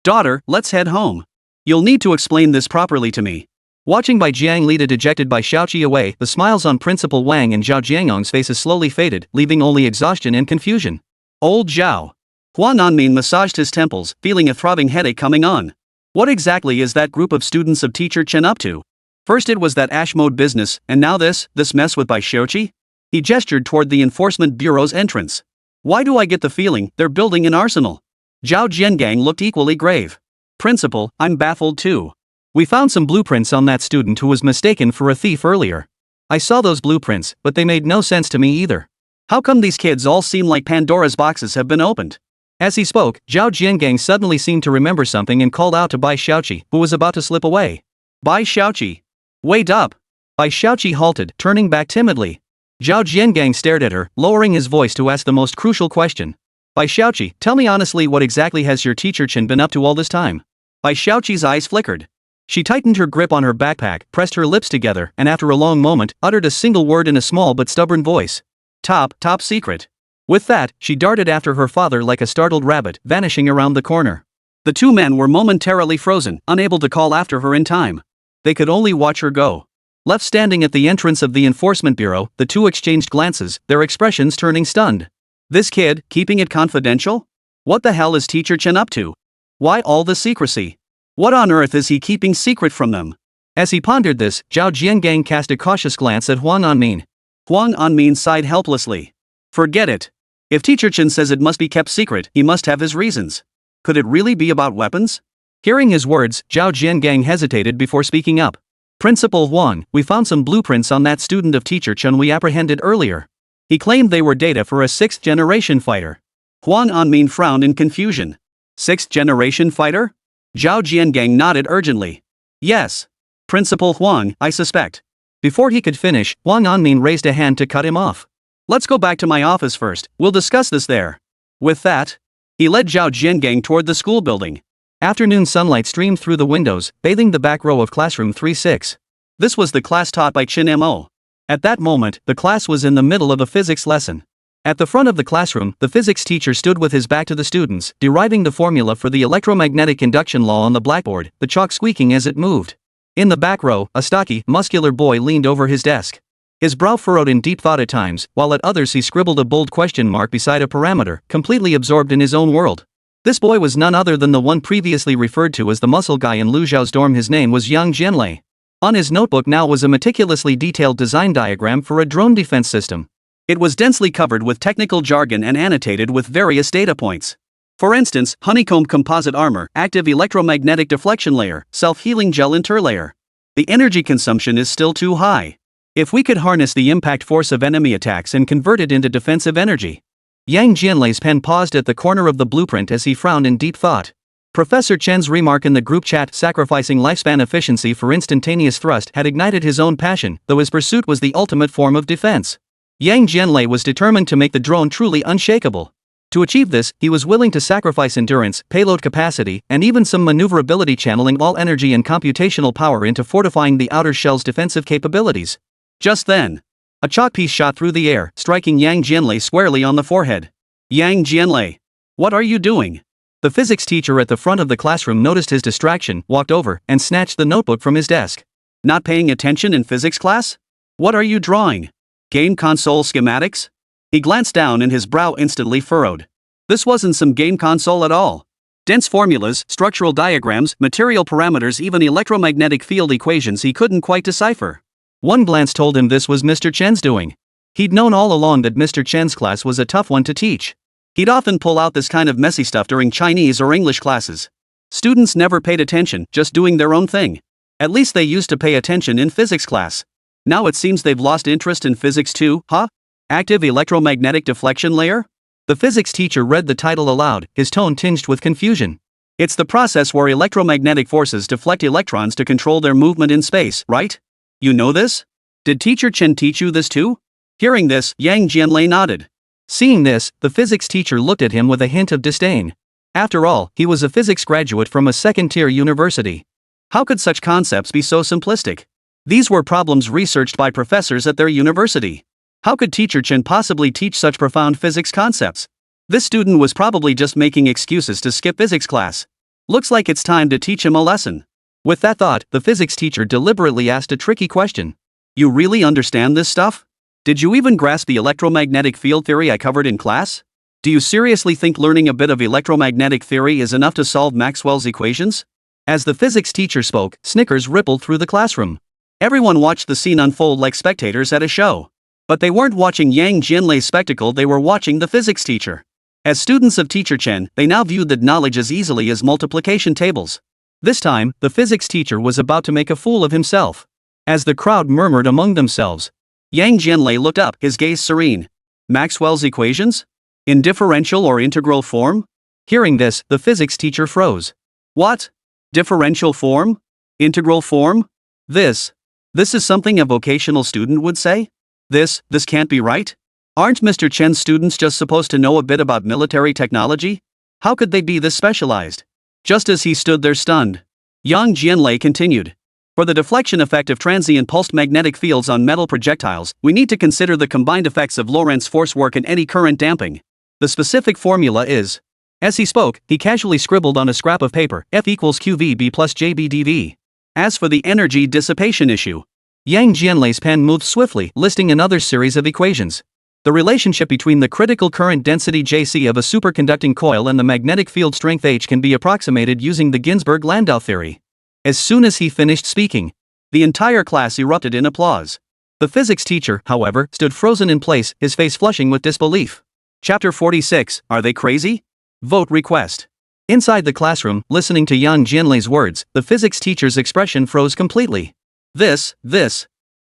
Daughter, let's head home. You'll need to explain this properly to me. Watching Bai Jiang lead a dejected Bai Xiaoqi away, the smiles on Principal Wang and Zhao Jiangong's faces slowly faded, leaving only exhaustion and confusion. Old Zhao. Huan Anmin massaged his temples, feeling a throbbing headache coming on. What exactly is that group of students of teacher Chen up to? First it was that ash mode business, and now this mess with Bai Xiaoqi? He gestured toward the enforcement bureau's entrance. Why do I get the feeling they're building an arsenal? Zhao Jiangang looked equally grave. Principal, I'm baffled too. We found some blueprints on that student who was mistaken for a thief earlier. I saw those blueprints, but they made no sense to me either. How come these kids all seem like Pandora's boxes have been opened? As he spoke, Zhao Jiangang suddenly seemed to remember something and called out to Bai Xiaoqi, who was about to slip away. Bai Xiaoqi. Wait up. Bai Xiaoqi halted, turning back timidly. Zhao Jiangang stared at her, lowering his voice to ask the most crucial question. Bai Xiaoqi, tell me honestly, what exactly has your teacher Chen been up to all this time? Bai Xiaoqi's eyes flickered. She tightened her grip on her backpack, pressed her lips together, and after a long moment, uttered a single word in a small but stubborn voice. Top secret. With that, she darted after her father like a startled rabbit, vanishing around the corner. The two men were momentarily frozen, unable to call after her in time. They could only watch her go. Left standing at the entrance of the enforcement bureau, the two exchanged glances, their expressions turning stunned. This kid, keeping it confidential? What the hell is teacher Chen up to? Why all the secrecy? What on earth is he keeping secret from them? As he pondered this, Zhao Jiangang cast a cautious glance at Huang Anmin. Huang Anmin sighed helplessly. Forget it. If teacher Chen says it must be kept secret, he must have his reasons. Could it really be about weapons? Hearing his words, Zhao Jiangang hesitated before speaking up. Principal Huang, we found some blueprints on that student of teacher Chen we apprehended earlier. He claimed they were data for a 6th-generation fighter. Huang Anmin frowned in confusion. 6th-generation fighter? Zhao Jiangang nodded urgently. Yes. Principal Huang, I suspect. Before he could finish, Huang Anmin raised a hand to cut him off. Let's go back to my office first, we'll discuss this there. With that, he led Zhao Jiangang toward the school building. Afternoon sunlight streamed through the windows, bathing the back row of classroom 3-6. This was the class taught by Chen Mo. At that moment, the class was in the middle of a physics lesson. At the front of the classroom, the physics teacher stood with his back to the students, deriving the formula for the electromagnetic induction law on the blackboard, the chalk squeaking as it moved. In the back row, a stocky, muscular boy leaned over his desk. His brow furrowed in deep thought at times, while at others he scribbled a bold question mark beside a parameter, completely absorbed in his own world. This boy was none other than the one previously referred to as the muscle guy in Lu Zhao's dorm. His name was Yang Jianlei. On his notebook now was a meticulously detailed design diagram for a drone defense system. It was densely covered with technical jargon and annotated with various data points. For instance, honeycomb composite armor, active electromagnetic deflection layer, self-healing gel interlayer. The energy consumption is still too high. If we could harness the impact force of enemy attacks and convert it into defensive energy. Yang Jianlei's pen paused at the corner of the blueprint as he frowned in deep thought. Professor Chen's remark in the group chat, sacrificing lifespan efficiency for instantaneous thrust, had ignited his own passion, though his pursuit was the ultimate form of defense. Yang Jianlei was determined to make the drone truly unshakable. To achieve this, he was willing to sacrifice endurance, payload capacity, and even some maneuverability, channeling all energy and computational power into fortifying the outer shell's defensive capabilities. Just then, a chalk piece shot through the air, striking Yang Jianlei squarely on the forehead. Yang Jianlei, what are you doing? The physics teacher at the front of the classroom noticed his distraction, walked over, and snatched the notebook from his desk. Not paying attention in physics class? What are you drawing? Game console schematics? He glanced down and his brow instantly furrowed. This wasn't some game console at all. Dense formulas, structural diagrams, material parameters, even electromagnetic field equations he couldn't quite decipher. One glance told him this was Mr. Chen's doing. He'd known all along that Mr. Chen's class was a tough one to teach. He'd often pull out this kind of messy stuff during Chinese or English classes. Students never paid attention, just doing their own thing. At least they used to pay attention in physics class. Now it seems they've lost interest in physics too, huh? Active electromagnetic deflection layer? The physics teacher read the title aloud, his tone tinged with confusion. It's the process where electromagnetic forces deflect electrons to control their movement in space, right? You know this? Did teacher Chen teach you this too? Hearing this, Yang Jianlei nodded. Seeing this, the physics teacher looked at him with a hint of disdain. After all, he was a physics graduate from a second-tier university. How could such concepts be so simplistic? These were problems researched by professors at their university. How could teacher Chen possibly teach such profound physics concepts? This student was probably just making excuses to skip physics class. Looks like it's time to teach him a lesson. With that thought, the physics teacher deliberately asked a tricky question. You really understand this stuff? Did you even grasp the electromagnetic field theory I covered in class? Do you seriously think learning a bit of electromagnetic theory is enough to solve Maxwell's equations? As the physics teacher spoke, snickers rippled through the classroom. Everyone watched the scene unfold like spectators at a show. But they weren't watching Yang Jianlei's spectacle, they were watching the physics teacher. As students of teacher Chen, they now viewed that knowledge as easily as multiplication tables. This time, the physics teacher was about to make a fool of himself. As the crowd murmured among themselves, Yang Jianlei looked up, his gaze serene. Maxwell's equations? In differential or integral form? Hearing this, the physics teacher froze. What? Differential form? Integral form? This is something a vocational student would say? This can't be right? Aren't Mr. Chen's students just supposed to know a bit about military technology? How could they be this specialized? Just as he stood there stunned, Yang Jianlei continued. For the deflection effect of transient pulsed magnetic fields on metal projectiles, we need to consider the combined effects of Lorentz force work and eddy current damping. The specific formula is... As he spoke, he casually scribbled on a scrap of paper, F equals QVB plus JBdV. As for the energy dissipation issue, Yang Jianlei's pen moved swiftly, listing another series of equations. The relationship between the critical current density Jc of a superconducting coil and the magnetic field strength H can be approximated using the Ginzburg-Landau theory. As soon as he finished speaking, the entire class erupted in applause. The physics teacher, however, stood frozen in place, his face flushing with disbelief. Chapter 46, Are They Crazy? Vote request. Inside the classroom, listening to Yang Jianlei's words, the physics teacher's expression froze completely. This,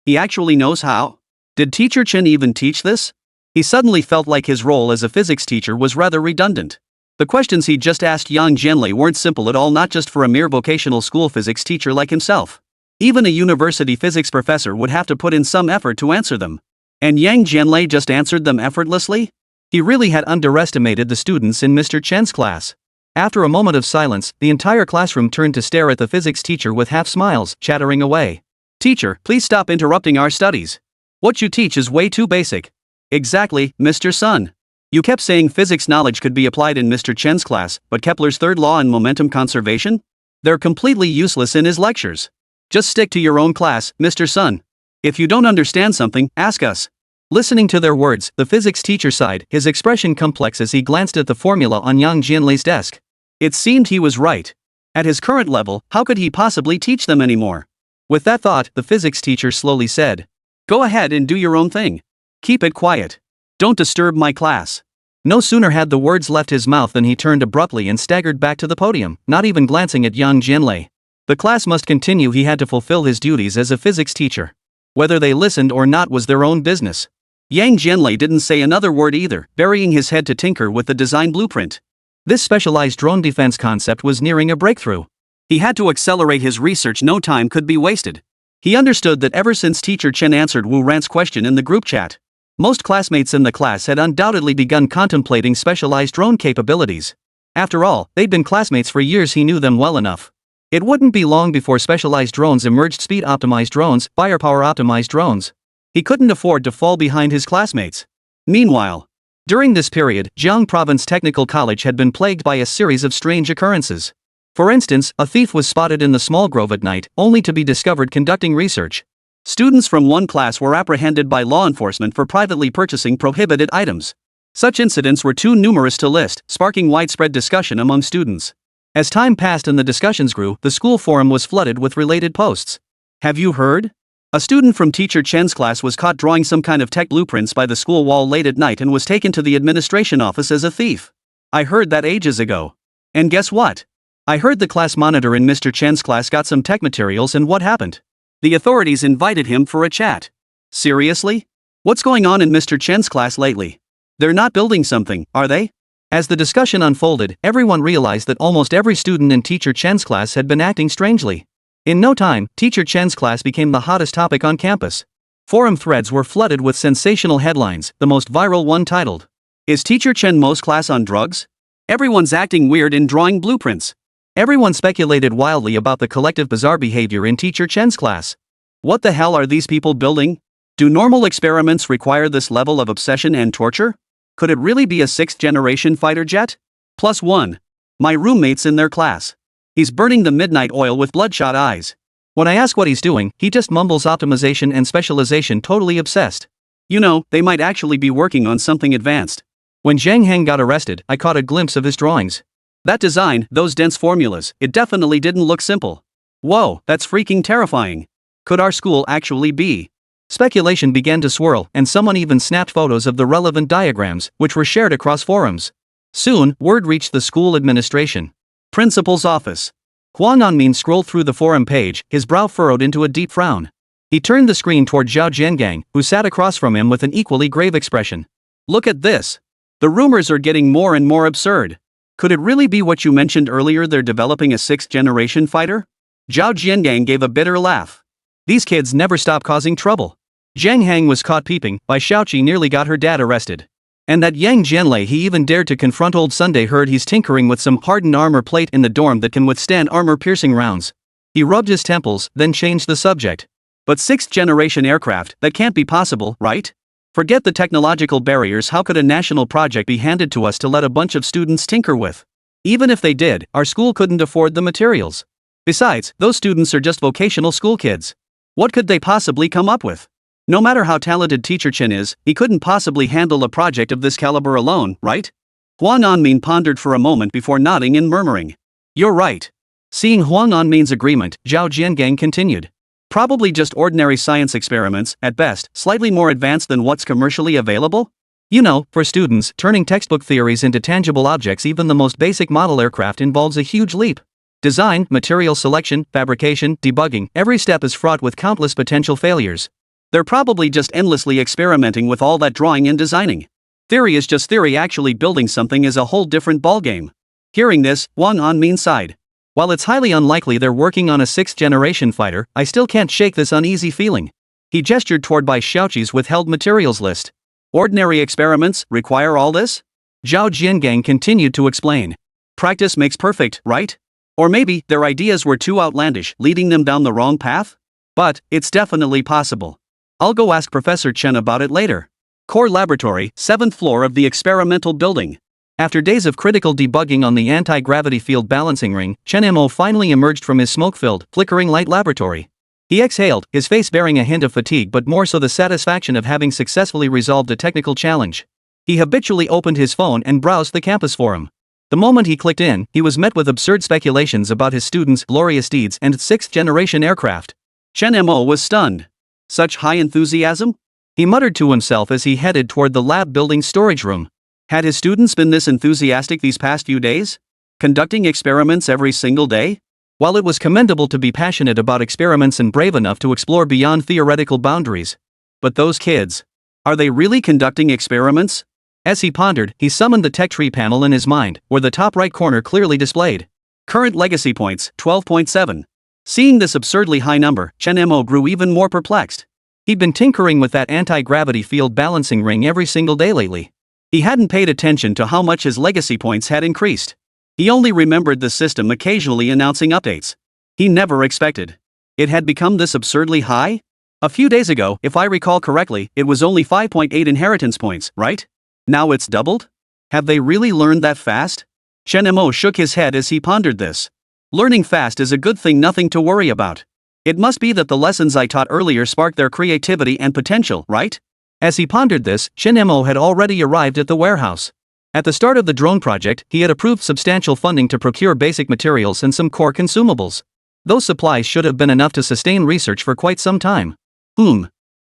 he actually knows how? Did teacher Chen even teach this? He suddenly felt like his role as a physics teacher was rather redundant. The questions he just asked Yang Jianlei weren't simple at all, not just for a mere vocational school physics teacher like himself. Even a university physics professor would have to put in some effort to answer them. And Yang Jianlei just answered them effortlessly? He really had underestimated the students in Mr. Chen's class. After a moment of silence, the entire classroom turned to stare at the physics teacher with half smiles, chattering away. Teacher, please stop interrupting our studies. What you teach is way too basic. Exactly, Mr. Sun. You kept saying physics knowledge could be applied in Mr. Chen's class, but Kepler's third law and momentum conservation? They're completely useless in his lectures. Just stick to your own class, Mr. Sun. If you don't understand something, ask us. Listening to their words, the physics teacher sighed, his expression complex as he glanced at the formula on Yang Jianlei's desk. It seemed he was right. At his current level, how could he possibly teach them anymore? With that thought, the physics teacher slowly said, Go ahead and do your own thing. Keep it quiet. Don't disturb my class. No sooner had the words left his mouth than he turned abruptly and staggered back to the podium, not even glancing at Yang Jianlei. The class must continue, he had to fulfill his duties as a physics teacher. Whether they listened or not was their own business. Yang Jianlei didn't say another word either, burying his head to tinker with the design blueprint. This specialized drone defense concept was nearing a breakthrough. He had to accelerate his research, no time could be wasted. He understood that ever since teacher Chen answered Wu Ran's question in the group chat, most classmates in the class had undoubtedly begun contemplating specialized drone capabilities. After all, they'd been classmates for years, he knew them well enough. It wouldn't be long before specialized drones emerged, speed-optimized drones, firepower-optimized drones. He couldn't afford to fall behind his classmates. Meanwhile, during this period, Jiang Province Technical College had been plagued by a series of strange occurrences. For instance, a thief was spotted in the small grove at night, only to be discovered conducting research. Students from one class were apprehended by law enforcement for privately purchasing prohibited items. Such incidents were too numerous to list, sparking widespread discussion among students. As time passed and the discussions grew, the school forum was flooded with related posts. Have you heard? A student from teacher Chen's class was caught drawing some kind of tech blueprints by the school wall late at night and was taken to the administration office as a thief. I heard that ages ago. And guess what? I heard the class monitor in Mr. Chen's class got some tech materials, and what happened? The authorities invited him for a chat. Seriously? What's going on in Mr. Chen's class lately? They're not building something, are they? As the discussion unfolded, everyone realized that almost every student in teacher Chen's class had been acting strangely. In no time, teacher Chen's class became the hottest topic on campus. Forum threads were flooded with sensational headlines, the most viral one titled, Is teacher Chen Mo's class on drugs? Everyone's acting weird in drawing blueprints. Everyone speculated wildly about the collective bizarre behavior in teacher Chen's class. What the hell are these people building? Do normal experiments require this level of obsession and torture? Could it really be a 6th-generation fighter jet? +1. My roommates in their class. He's burning the midnight oil with bloodshot eyes. When I ask what he's doing, he just mumbles optimization and specialization, totally obsessed. You know, they might actually be working on something advanced. When Zhang Heng got arrested, I caught a glimpse of his drawings. That design, those dense formulas, it definitely didn't look simple. Whoa, that's freaking terrifying. Could our school actually be? Speculation began to swirl, and someone even snapped photos of the relevant diagrams, which were shared across forums. Soon, word reached the school administration. Principal's office. Huang Anmin scrolled through the forum page, his brow furrowed into a deep frown. He turned the screen toward Zhao Jiangang, who sat across from him with an equally grave expression. Look at this. The rumors are getting more and more absurd. Could it really be what you mentioned earlier, they're developing a 6th-generation fighter? Zhao Jiangang gave a bitter laugh. These kids never stop causing trouble. Zhang Heng was caught peeping, Bai Shaoqi nearly got her dad arrested. And that Yang Jianlei, he even dared to confront old Sunday, heard he's tinkering with some hardened armor plate in the dorm that can withstand armor-piercing rounds. He rubbed his temples, then changed the subject. But 6th-generation aircraft, that can't be possible, right? Forget the technological barriers, how could a national project be handed to us to let a bunch of students tinker with? Even if they did, our school couldn't afford the materials. Besides, those students are just vocational school kids. What could they possibly come up with? No matter how talented Teacher Chen is, he couldn't possibly handle a project of this caliber alone, right? Huang Anmin pondered for a moment before nodding and murmuring. You're right. Seeing Huang Anmin's agreement, Zhao Jiangang continued. Probably just ordinary science experiments, at best, slightly more advanced than what's commercially available? You know, for students, turning textbook theories into tangible objects, even the most basic model aircraft, involves a huge leap. Design, material selection, fabrication, debugging, every step is fraught with countless potential failures. They're probably just endlessly experimenting with all that drawing and designing. Theory is just theory, actually building something is a whole different ballgame. Hearing this, Huang Anmin sighed. While it's highly unlikely they're working on a 6th-generation fighter, I still can't shake this uneasy feeling. He gestured toward Bai Shaoqi's withheld materials list. Ordinary experiments require all this? Zhao Jiangang continued to explain. Practice makes perfect, right? Or maybe their ideas were too outlandish, leading them down the wrong path? But it's definitely possible. I'll go ask Professor Chen about it later. Core Laboratory, 7th floor of the experimental building. After days of critical debugging on the anti-gravity field balancing ring, Chen Mo finally emerged from his smoke-filled, flickering light laboratory. He exhaled, his face bearing a hint of fatigue but more so the satisfaction of having successfully resolved a technical challenge. He habitually opened his phone and browsed the campus forum. The moment he clicked in, he was met with absurd speculations about his students' glorious deeds and 6th-generation aircraft. Chen Mo was stunned. Such high enthusiasm? He muttered to himself as he headed toward the lab building's storage room. Had his students been this enthusiastic these past few days? Conducting experiments every single day? While it was commendable to be passionate about experiments and brave enough to explore beyond theoretical boundaries. But those kids, are they really conducting experiments? As he pondered, he summoned the tech tree panel in his mind, where the top right corner clearly displayed current legacy points, 12.7. Seeing this absurdly high number, Chen Mo grew even more perplexed. He'd been tinkering with that anti-gravity field balancing ring every single day lately. He hadn't paid attention to how much his legacy points had increased. He only remembered the system occasionally announcing updates. He never expected it had become this absurdly high? A few days ago, if I recall correctly, it was only 5.8 inheritance points, right? Now it's doubled? Have they really learned that fast? Chen Mo shook his head as he pondered this. Learning fast is a good thing, nothing to worry about. It must be that the lessons I taught earlier sparked their creativity and potential, right? As he pondered this, Chen Mo had already arrived at the warehouse. At the start of the drone project, he had approved substantial funding to procure basic materials and some core consumables. Those supplies should have been enough to sustain research for quite some time.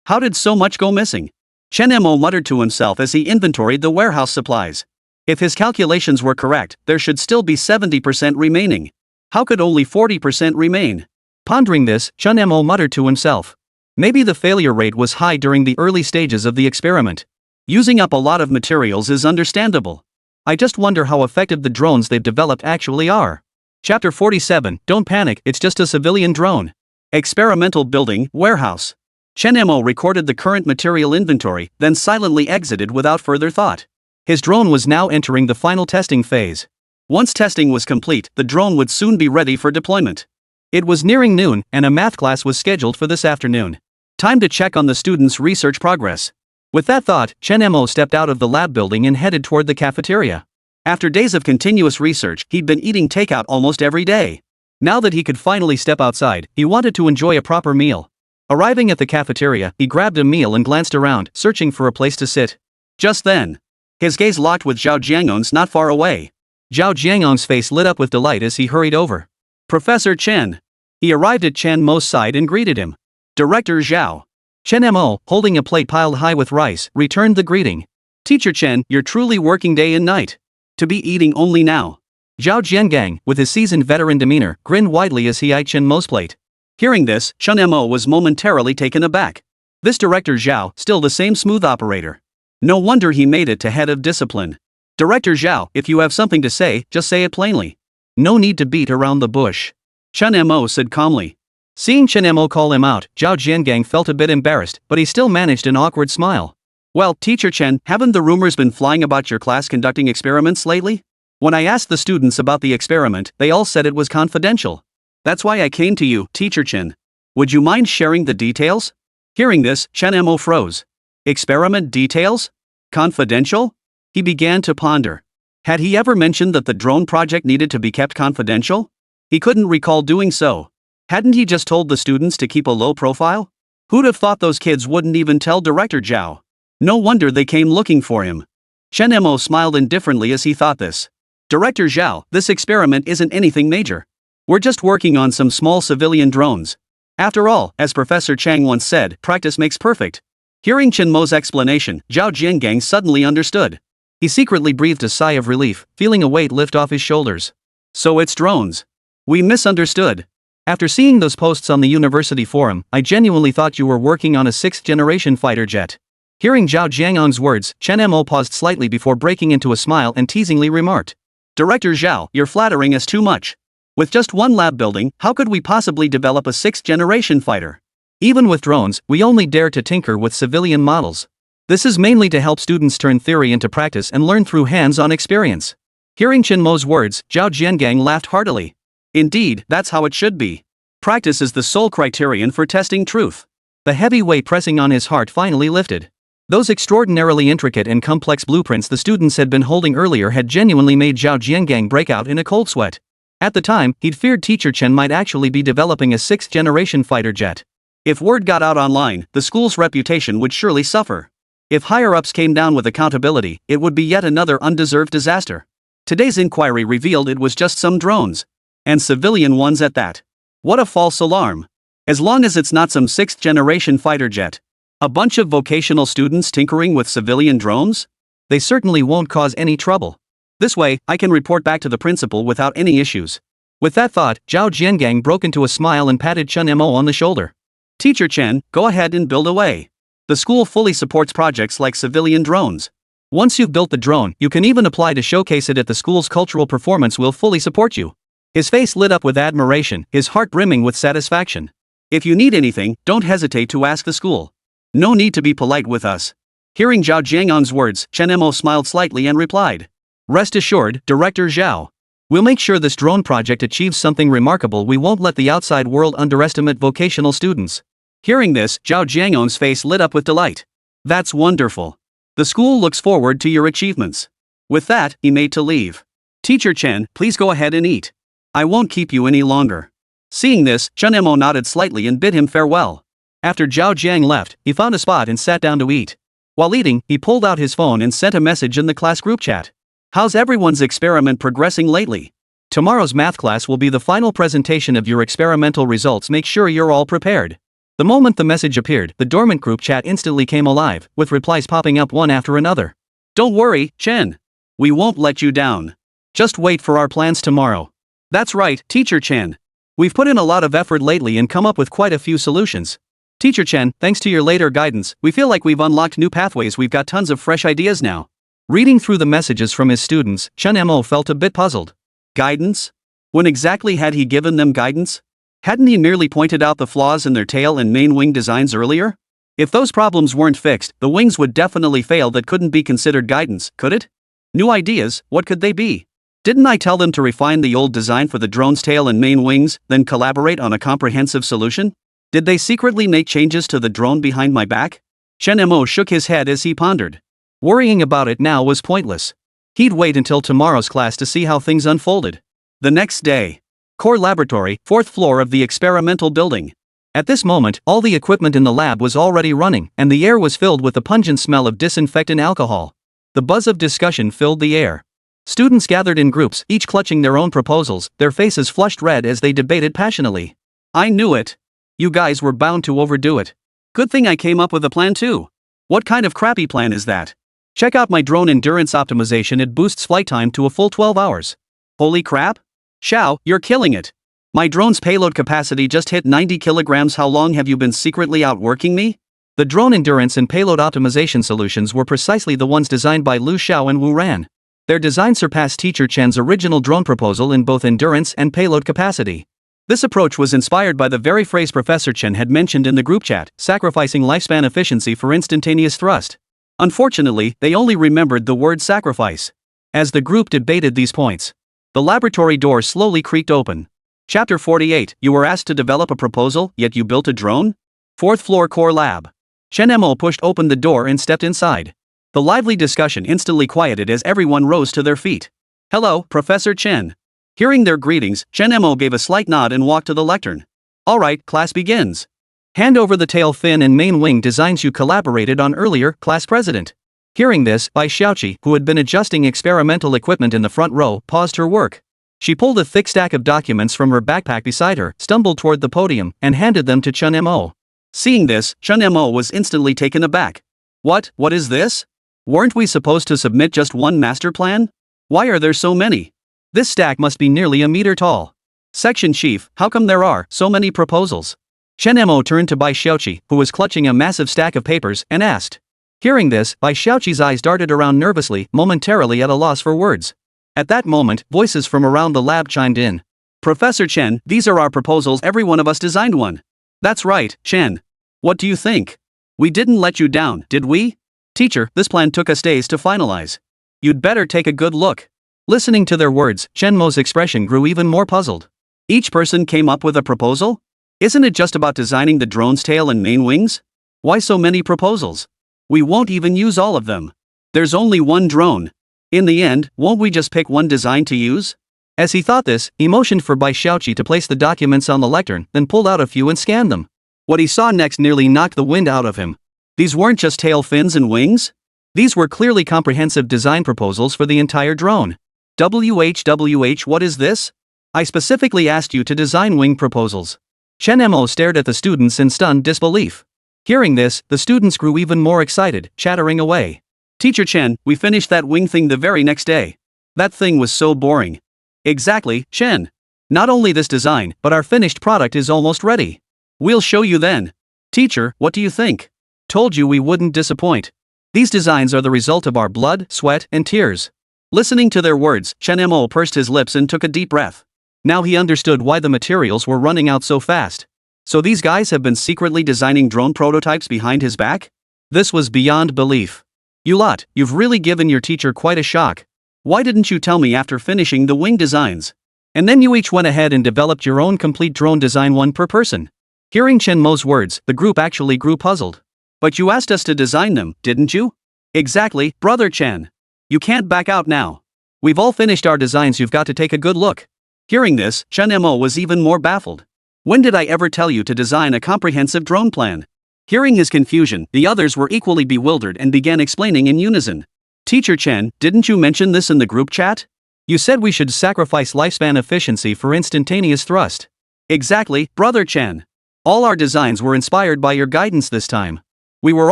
How did so much go missing? Chen Mo muttered to himself as he inventoried the warehouse supplies. If his calculations were correct, there should still be 70% remaining. How could only 40% remain? Pondering this, Chen Mo muttered to himself. Maybe the failure rate was high during the early stages of the experiment. Using up a lot of materials is understandable. I just wonder how effective the drones they've developed actually are. Chapter 47, Don't panic, it's just a civilian drone. Experimental building, warehouse. Chen Mo recorded the current material inventory, then silently exited without further thought. His drone was now entering the final testing phase. Once testing was complete, the drone would soon be ready for deployment. It was nearing noon, and a math class was scheduled for this afternoon. Time to check on the students' research progress. With that thought, Chen Mo stepped out of the lab building and headed toward the cafeteria. After days of continuous research, he'd been eating takeout almost every day. Now that he could finally step outside, he wanted to enjoy a proper meal. Arriving at the cafeteria, he grabbed a meal and glanced around, searching for a place to sit. Just then, his gaze locked with Zhao Jiangong's not far away. Zhao Jiangong's face lit up with delight as he hurried over. Professor Chen. He arrived at Chen Mo's side and greeted him. Director Zhao. Chen Mo, holding a plate piled high with rice, returned the greeting. Teacher Chen, you're truly working day and night. To be eating only now. Zhao Jiangang, with his seasoned veteran demeanor, grinned widely as he eyed Chen Mo's plate. Hearing this, Chen Mo was momentarily taken aback. This Director Zhao, still the same smooth operator. No wonder he made it to head of discipline. Director Zhao, if you have something to say, just say it plainly. No need to beat around the bush. Chen Mo said calmly. Seeing Chen Mo call him out, Zhao Jiangang felt a bit embarrassed, but he still managed an awkward smile. Well, Teacher Chen, haven't the rumors been flying about your class conducting experiments lately? When I asked the students about the experiment, they all said it was confidential. That's why I came to you, Teacher Chen. Would you mind sharing the details? Hearing this, Chen Mo froze. Experiment details? Confidential? He began to ponder. Had he ever mentioned that the drone project needed to be kept confidential? He couldn't recall doing so. Hadn't he just told the students to keep a low profile? Who'd have thought those kids wouldn't even tell Director Zhao? No wonder they came looking for him. Chen Mo smiled indifferently as he thought this. Director Zhao, this experiment isn't anything major. We're just working on some small civilian drones. After all, as Professor Chang once said, practice makes perfect. Hearing Chen Mo's explanation, Zhao Jiangang suddenly understood. He secretly breathed a sigh of relief, feeling a weight lift off his shoulders. So it's drones. We misunderstood. After seeing those posts on the university forum, I genuinely thought you were working on a 6th-generation fighter jet. Hearing Zhao Jiangong's words, Chen Mo paused slightly before breaking into a smile and teasingly remarked. Director Zhao, you're flattering us too much. With just one lab building, how could we possibly develop a 6th-generation fighter? Even with drones, we only dare to tinker with civilian models. This is mainly to help students turn theory into practice and learn through hands-on experience. Hearing Chen Mo's words, Zhao Jiangang laughed heartily. Indeed, that's how it should be. Practice is the sole criterion for testing truth. The heavy weight pressing on his heart finally lifted. Those extraordinarily intricate and complex blueprints the students had been holding earlier had genuinely made Zhao Jiangang break out in a cold sweat. At the time, he'd feared Teacher Chen might actually be developing a 6th-generation fighter jet. If word got out online, the school's reputation would surely suffer. If higher-ups came down with accountability, it would be yet another undeserved disaster. Today's inquiry revealed it was just some drones. And civilian ones at that. What a false alarm. As long as it's not some 6th-generation fighter jet. A bunch of vocational students tinkering with civilian drones? They certainly won't cause any trouble. This way, I can report back to the principal without any issues. With that thought, Zhao Jiangang broke into a smile and patted Chen Mo on the shoulder. Teacher Chen, go ahead and build away. The school fully supports projects like civilian drones. Once you've built the drone, you can even apply to showcase it at the school's cultural performance. We'll fully support you. His face lit up with admiration, his heart brimming with satisfaction. If you need anything, don't hesitate to ask the school. No need to be polite with us. Hearing Zhao Jiangong's words, Chen Mo smiled slightly and replied. Rest assured, Director Zhao. We'll make sure this drone project achieves something remarkable. We won't let the outside world underestimate vocational students. Hearing this, Zhao Jiangong's face lit up with delight. That's wonderful. The school looks forward to your achievements. With that, he made to leave. Teacher Chen, please go ahead and eat. I won't keep you any longer. Seeing this, Chen Mo nodded slightly and bid him farewell. After Zhao Jiang left, he found a spot and sat down to eat. While eating, he pulled out his phone and sent a message in the class group chat. How's everyone's experiment progressing lately? Tomorrow's math class will be the final presentation of your experimental results. Make sure you're all prepared. The moment the message appeared, the dormant group chat instantly came alive, with replies popping up one after another. Don't worry, Chen. We won't let you down. Just wait for our plans tomorrow. That's right, Teacher Chen. We've put in a lot of effort lately and come up with quite a few solutions. Teacher Chen, thanks to your later guidance, we feel like we've unlocked new pathways. We've got tons of fresh ideas now. Reading through the messages from his students, Chen Mo felt a bit puzzled. Guidance? When exactly had he given them guidance? Hadn't he merely pointed out the flaws in their tail and main wing designs earlier? If those problems weren't fixed, the wings would definitely fail. That couldn't be considered guidance, could it? New ideas, what could they be? Didn't I tell them to refine the old design for the drone's tail and main wings, then collaborate on a comprehensive solution? Did they secretly make changes to the drone behind my back? Chen Mo shook his head as he pondered. Worrying about it now was pointless. He'd wait until tomorrow's class to see how things unfolded. The next day. Core Laboratory, 4th floor of the experimental building. At this moment, all the equipment in the lab was already running, and the air was filled with the pungent smell of disinfectant alcohol. The buzz of discussion filled the air. Students gathered in groups, each clutching their own proposals, their faces flushed red as they debated passionately. I knew it. You guys were bound to overdo it. Good thing I came up with a plan too. What kind of crappy plan is that? Check out my drone endurance optimization. It boosts flight time to a full 12 hours. Holy crap? Xiao, you're killing it. My drone's payload capacity just hit 90 kilograms. How long have you been secretly outworking me? The drone endurance and payload optimization solutions were precisely the ones designed by Lu Xiao and Wu Ran. Their design surpassed Teacher Chen's original drone proposal in both endurance and payload capacity. This approach was inspired by the very phrase Professor Chen had mentioned in the group chat, sacrificing lifespan efficiency for instantaneous thrust. Unfortunately, they only remembered the word sacrifice. As the group debated these points, the laboratory door slowly creaked open. Chapter 48, you were asked to develop a proposal, yet you built a drone? 4th floor core lab. Chen Mo pushed open the door and stepped inside. The lively discussion instantly quieted as everyone rose to their feet. Hello, Professor Chen. Hearing their greetings, Chen Mo gave a slight nod and walked to the lectern. Alright, class begins. Hand over the tail fin and main wing designs you collaborated on earlier, class president. Hearing this, Bai Xiaoqi, who had been adjusting experimental equipment in the front row, paused her work. She pulled a thick stack of documents from her backpack beside her, stumbled toward the podium, and handed them to Chen Mo. Seeing this, Chen Mo was instantly taken aback. What is this? Weren't we supposed to submit just one master plan? Why are there so many? This stack must be nearly a meter tall. Section Chief, how come there are so many proposals? Chen Mo turned to Bai Xiaoqi, who was clutching a massive stack of papers, and asked. Hearing this, Bai Xiaoqi's eyes darted around nervously, momentarily at a loss for words. At that moment, voices from around the lab chimed in. Professor Chen, these are our proposals. Every one of us designed one. That's right, Chen. What do you think? We didn't let you down, did we? Teacher, this plan took us days to finalize. You'd better take a good look. Listening to their words, Chen Mo's expression grew even more puzzled. Each person came up with a proposal? Isn't it just about designing the drone's tail and main wings? Why so many proposals? We won't even use all of them. There's only one drone. In the end, won't we just pick one design to use? As he thought this, he motioned for Bai Xiaoqi to place the documents on the lectern, then pulled out a few and scanned them. What he saw next nearly knocked the wind out of him. These weren't just tail fins and wings. These were clearly comprehensive design proposals for the entire drone. WH, what is this? I specifically asked you to design wing proposals. Chen Mo stared at the students in stunned disbelief. Hearing this, the students grew even more excited, chattering away. Teacher Chen, we finished that wing thing the very next day. That thing was so boring. Exactly, Chen. Not only this design, but our finished product is almost ready. We'll show you then. Teacher, what do you think? Told you we wouldn't disappoint. These designs are the result of our blood, sweat, and tears. Listening to their words, Chen Mo pursed his lips and took a deep breath. Now he understood why the materials were running out so fast. So these guys have been secretly designing drone prototypes behind his back? This was beyond belief. You lot, you've really given your teacher quite a shock. Why didn't you tell me after finishing the wing designs? And then you each went ahead and developed your own complete drone design, one per person. Hearing Chen Mo's words, the group actually grew puzzled. But you asked us to design them, didn't you? Exactly, Brother Chen. You can't back out now. We've all finished our designs, you've got to take a good look. Hearing this, Chen Mo was even more baffled. When did I ever tell you to design a comprehensive drone plan? Hearing his confusion, the others were equally bewildered and began explaining in unison. Teacher Chen, didn't you mention this in the group chat? You said we should sacrifice lifespan efficiency for instantaneous thrust. Exactly, Brother Chen. All our designs were inspired by your guidance this time. We were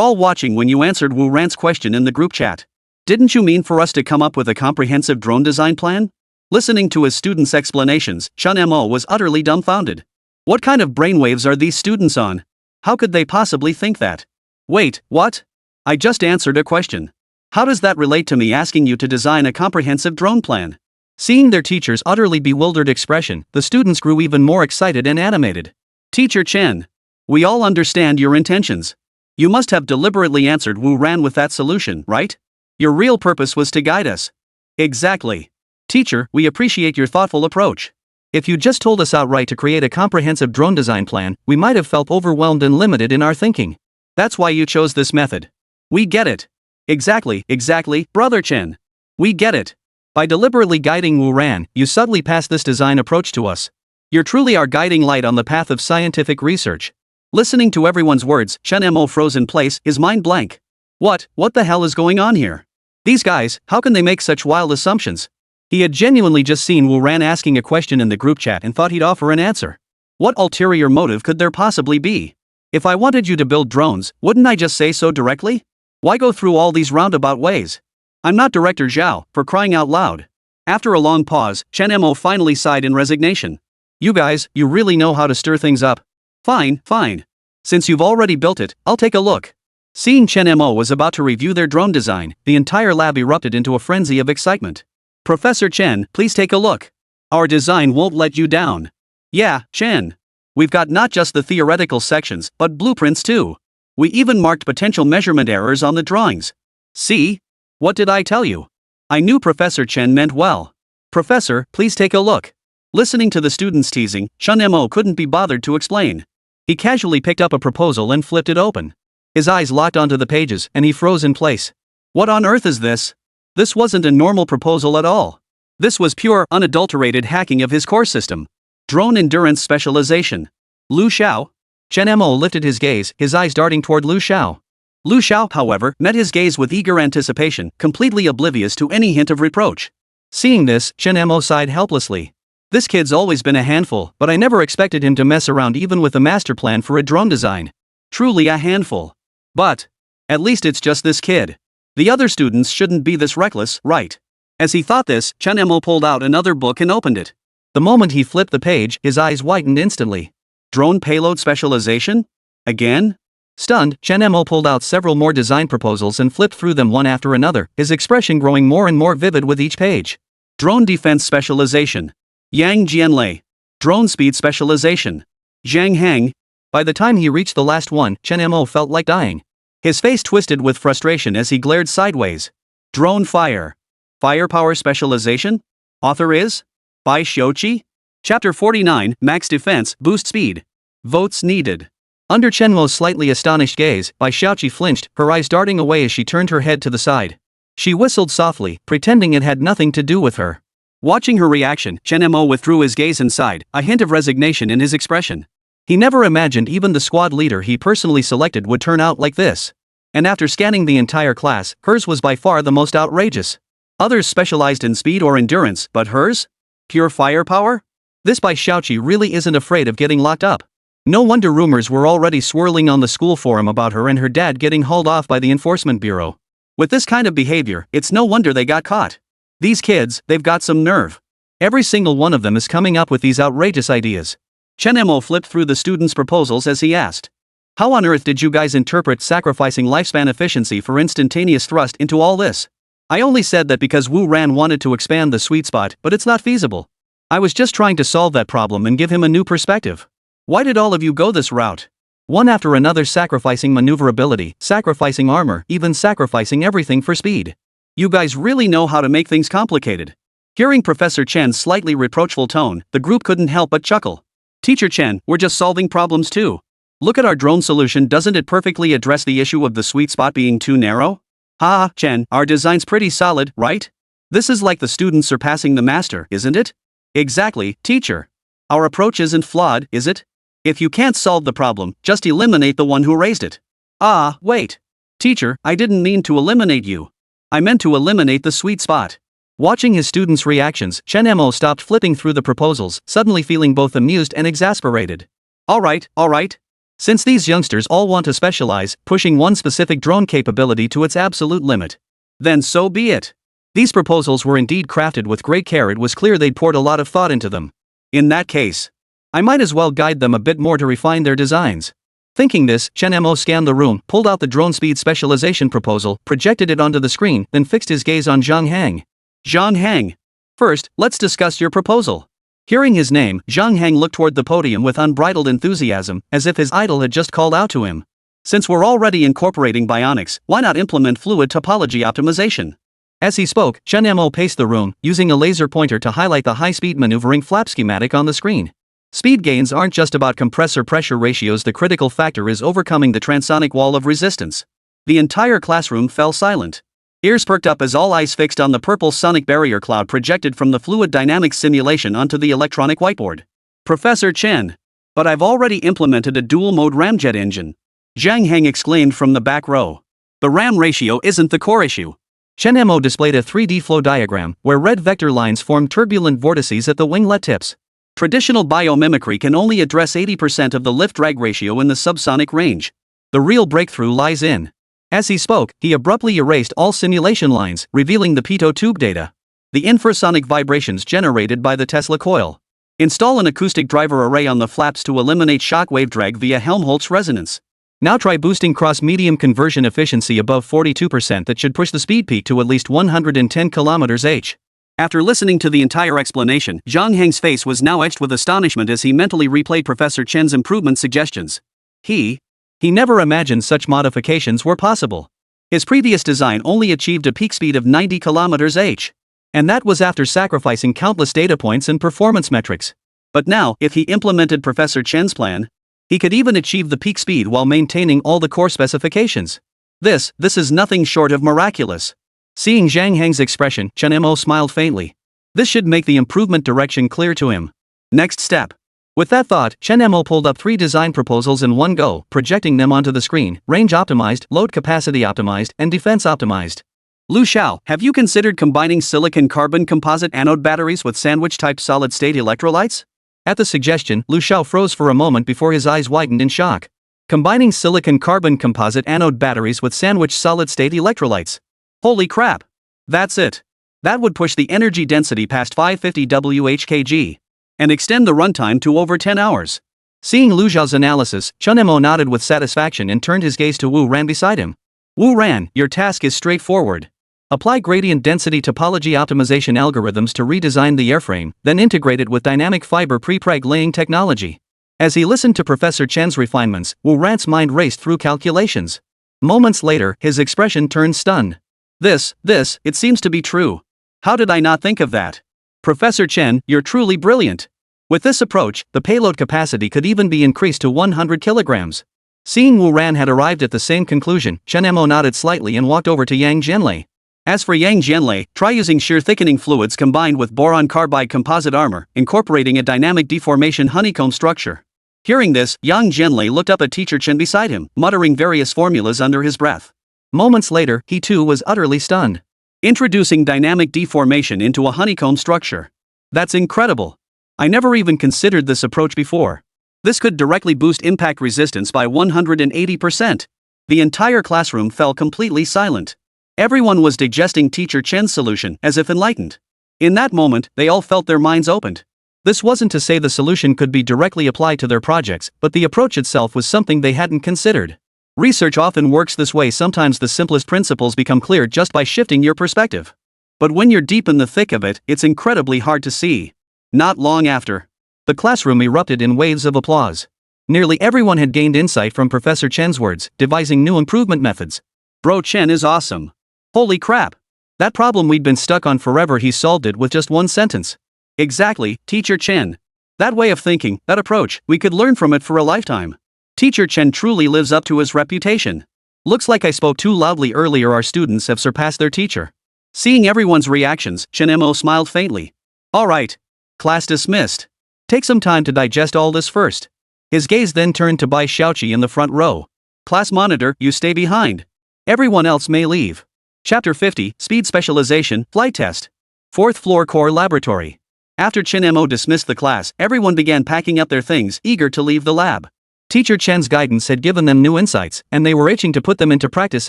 all watching when you answered Wu Ran's question in the group chat. Didn't you mean for us to come up with a comprehensive drone design plan? Listening to his students' explanations, Chen Mo was utterly dumbfounded. What kind of brainwaves are these students on? How could they possibly think that? Wait, what? I just answered a question. How does that relate to me asking you to design a comprehensive drone plan? Seeing their teacher's utterly bewildered expression, the students grew even more excited and animated. Teacher Chen, we all understand your intentions. You must have deliberately answered Wu Ran with that solution, right? Your real purpose was to guide us. Exactly. Teacher, we appreciate your thoughtful approach. If you just told us outright to create a comprehensive drone design plan, we might have felt overwhelmed and limited in our thinking. That's why you chose this method. We get it. Exactly, Brother Chen. We get it. By deliberately guiding Wu Ran, you subtly passed this design approach to us. You're truly our guiding light on the path of scientific research. Listening to everyone's words, Chen Mo froze in place, his mind blank. What the hell is going on here? These guys, how can they make such wild assumptions? He had genuinely just seen Wu Ran asking a question in the group chat and thought he'd offer an answer. What ulterior motive could there possibly be? If I wanted you to build drones, wouldn't I just say so directly? Why go through all these roundabout ways? I'm not Director Zhao, for crying out loud. After a long pause, Chen Mo finally sighed in resignation. You guys, you really know how to stir things up. Fine. Since you've already built it, I'll take a look. Seeing Chen Mo was about to review their drone design, the entire lab erupted into a frenzy of excitement. Professor Chen, please take a look. Our design won't let you down. Yeah, Chen. We've got not just the theoretical sections, but blueprints too. We even marked potential measurement errors on the drawings. See? What did I tell you? I knew Professor Chen meant well. Professor, please take a look. Listening to the students teasing, Chen Mo couldn't be bothered to explain. He casually picked up a proposal and flipped it open. His eyes locked onto the pages and he froze in place. What on earth is this? This wasn't a normal proposal at all. This was pure, unadulterated hacking of his core system. Drone endurance specialization. Lu Xiao? Chen Mo lifted his gaze, his eyes darting toward Lu Xiao. Lu Xiao, however, met his gaze with eager anticipation, completely oblivious to any hint of reproach. Seeing this, Chen Mo sighed helplessly. This kid's always been a handful, but I never expected him to mess around even with a master plan for a drone design. Truly a handful. But at least it's just this kid. The other students shouldn't be this reckless, right? As he thought this, Chen Mo pulled out another book and opened it. The moment he flipped the page, his eyes widened instantly. Drone payload specialization? Again? Stunned, Chen Mo pulled out several more design proposals and flipped through them one after another, his expression growing more and more vivid with each page. Drone defense specialization. Yang Jianlei. Drone speed specialization. Zhang Hang. By the time he reached the last one, Chen Mo felt like dying. His face twisted with frustration as he glared sideways. Drone fire. Firepower specialization? Author is? Bai Xiuqi? Chapter 49, Max Defense, Boost Speed. Votes needed. Under Chen Mo's slightly astonished gaze, Bai Xiuqi flinched, her eyes darting away as she turned her head to the side. She whistled softly, pretending it had nothing to do with her. Watching her reaction, Chen Mo withdrew his gaze and sighed, a hint of resignation in his expression. He never imagined even the squad leader he personally selected would turn out like this. And after scanning the entire class, hers was by far the most outrageous. Others specialized in speed or endurance, but hers? Pure firepower? This Bai Xiuqi really isn't afraid of getting locked up. No wonder rumors were already swirling on the school forum about her and her dad getting hauled off by the enforcement bureau. With this kind of behavior, it's no wonder they got caught. These kids, they've got some nerve. Every single one of them is coming up with these outrageous ideas. Chen Mo flipped through the students' proposals as he asked. How on earth did you guys interpret sacrificing lifespan efficiency for instantaneous thrust into all this? I only said that because Wu Ran wanted to expand the sweet spot, but it's not feasible. I was just trying to solve that problem and give him a new perspective. Why did all of you go this route? One after another sacrificing maneuverability, sacrificing armor, even sacrificing everything for speed. You guys really know how to make things complicated. Hearing Professor Chen's slightly reproachful tone, the group couldn't help but chuckle. Teacher Chen, we're just solving problems too. Look at our drone solution, doesn't it perfectly address the issue of the sweet spot being too narrow? Ha, Chen, our design's pretty solid, right? This is like the student surpassing the master, isn't it? Exactly, teacher. Our approach isn't flawed, is it? If you can't solve the problem, just eliminate the one who raised it. Ah, wait. Teacher, I didn't mean to eliminate you. I meant to eliminate the sweet spot. Watching his students' reactions, Chen Mo stopped flipping through the proposals, suddenly feeling both amused and exasperated. Alright. Since these youngsters all want to specialize, pushing one specific drone capability to its absolute limit, then so be it. These proposals were indeed crafted with great care. It was clear they'd poured a lot of thought into them. In that case, I might as well guide them a bit more to refine their designs. Thinking this, Chen Mo scanned the room, pulled out the drone speed specialization proposal, projected it onto the screen, then fixed his gaze on Zhang Hang. Zhang Hang. First, let's discuss your proposal. Hearing his name, Zhang Hang looked toward the podium with unbridled enthusiasm, as if his idol had just called out to him. Since we're already incorporating bionics, why not implement fluid topology optimization? As he spoke, Chen Mo paced the room, using a laser pointer to highlight the high-speed maneuvering flap schematic on the screen. Speed gains aren't just about compressor pressure ratios, the critical factor is overcoming the transonic wall of resistance. The entire classroom fell silent. Ears perked up as all eyes fixed on the purple sonic barrier cloud projected from the fluid dynamics simulation onto the electronic whiteboard. Professor Chen. But I've already implemented a dual-mode ramjet engine. Zhang Heng exclaimed from the back row. The RAM ratio isn't the core issue. Chen Mo displayed a 3D flow diagram where red vector lines formed turbulent vortices at the winglet tips. Traditional biomimicry can only address 80% of the lift-drag ratio in the subsonic range. The real breakthrough lies in. As he spoke, he abruptly erased all simulation lines, revealing the pitot tube data. The infrasonic vibrations generated by the Tesla coil. Install an acoustic driver array on the flaps to eliminate shockwave drag via Helmholtz resonance. Now try boosting cross-medium conversion efficiency above 42% that should push the speed peak to at least 110 km/h. After listening to the entire explanation, Zhang Heng's face was now etched with astonishment as he mentally replayed Professor Chen's improvement suggestions. He never imagined such modifications were possible. His previous design only achieved a peak speed of 90 km/h. And that was after sacrificing countless data points and performance metrics. But now, if he implemented Professor Chen's plan, he could even achieve the peak speed while maintaining all the core specifications. This is nothing short of miraculous. Seeing Zhang Heng's expression, Chen Mo smiled faintly. This should make the improvement direction clear to him. Next step. With that thought, Chen Mo pulled up 3 design proposals in one go, projecting them onto the screen: range optimized, load capacity optimized, and defense optimized. Lu Xiao, have you considered combining silicon-carbon composite anode batteries with sandwich-type solid-state electrolytes? At the suggestion, Lu Xiao froze for a moment before his eyes widened in shock. Combining silicon-carbon composite anode batteries with sandwich solid-state electrolytes. Holy crap! That's it. That would push the energy density past 550 Wh/kg. And extend the runtime to over 10 hours. Seeing Lu Xiao's analysis, Chen Mo nodded with satisfaction and turned his gaze to Wu Ran beside him. Wu Ran, your task is straightforward. Apply gradient density topology optimization algorithms to redesign the airframe, then integrate it with dynamic fiber prepreg laying technology. As he listened to Professor Chen's refinements, Wu Ran's mind raced through calculations. Moments later, his expression turned stunned. It seems to be true. How did I not think of that? Professor Chen, you're truly brilliant. With this approach, the payload capacity could even be increased to 100 kilograms. Seeing Wu Ran had arrived at the same conclusion, Chen Mo nodded slightly and walked over to Yang Jianlei. As for Yang Jianlei, try using shear thickening fluids combined with boron carbide composite armor, incorporating a dynamic deformation honeycomb structure. Hearing this, Yang Jianlei looked up at Teacher Chen beside him, muttering various formulas under his breath. Moments later, he too was utterly stunned. Introducing dynamic deformation into a honeycomb structure. That's incredible. I never even considered this approach before. This could directly boost impact resistance by 180%. The entire classroom fell completely silent. Everyone was digesting Teacher Chen's solution as if enlightened. In that moment, they all felt their minds opened. This wasn't to say the solution could be directly applied to their projects, but the approach itself was something they hadn't considered. Research often works this way. Sometimes the simplest principles become clear just by shifting your perspective. But when you're deep in the thick of it, it's incredibly hard to see. Not long after, the classroom erupted in waves of applause. Nearly everyone had gained insight from Professor Chen's words, devising new improvement methods. Bro Chen is awesome. Holy crap! That problem we'd been stuck on forever, he solved it with just one sentence. Exactly, Teacher Chen. That way of thinking, that approach, we could learn from it for a lifetime. Teacher Chen truly lives up to his reputation. Looks like I spoke too loudly earlier. Our students have surpassed their teacher. Seeing everyone's reactions, Chen Mo smiled faintly. Alright. Class dismissed. Take some time to digest all this first. His gaze then turned to Bai Xiaoqi in the front row. Class monitor, you stay behind. Everyone else may leave. Chapter 50, Speed Specialization, Flight Test. 4th Floor Core Laboratory. After Chen Mo dismissed the class, everyone began packing up their things, eager to leave the lab. Teacher Chen's guidance had given them new insights, and they were itching to put them into practice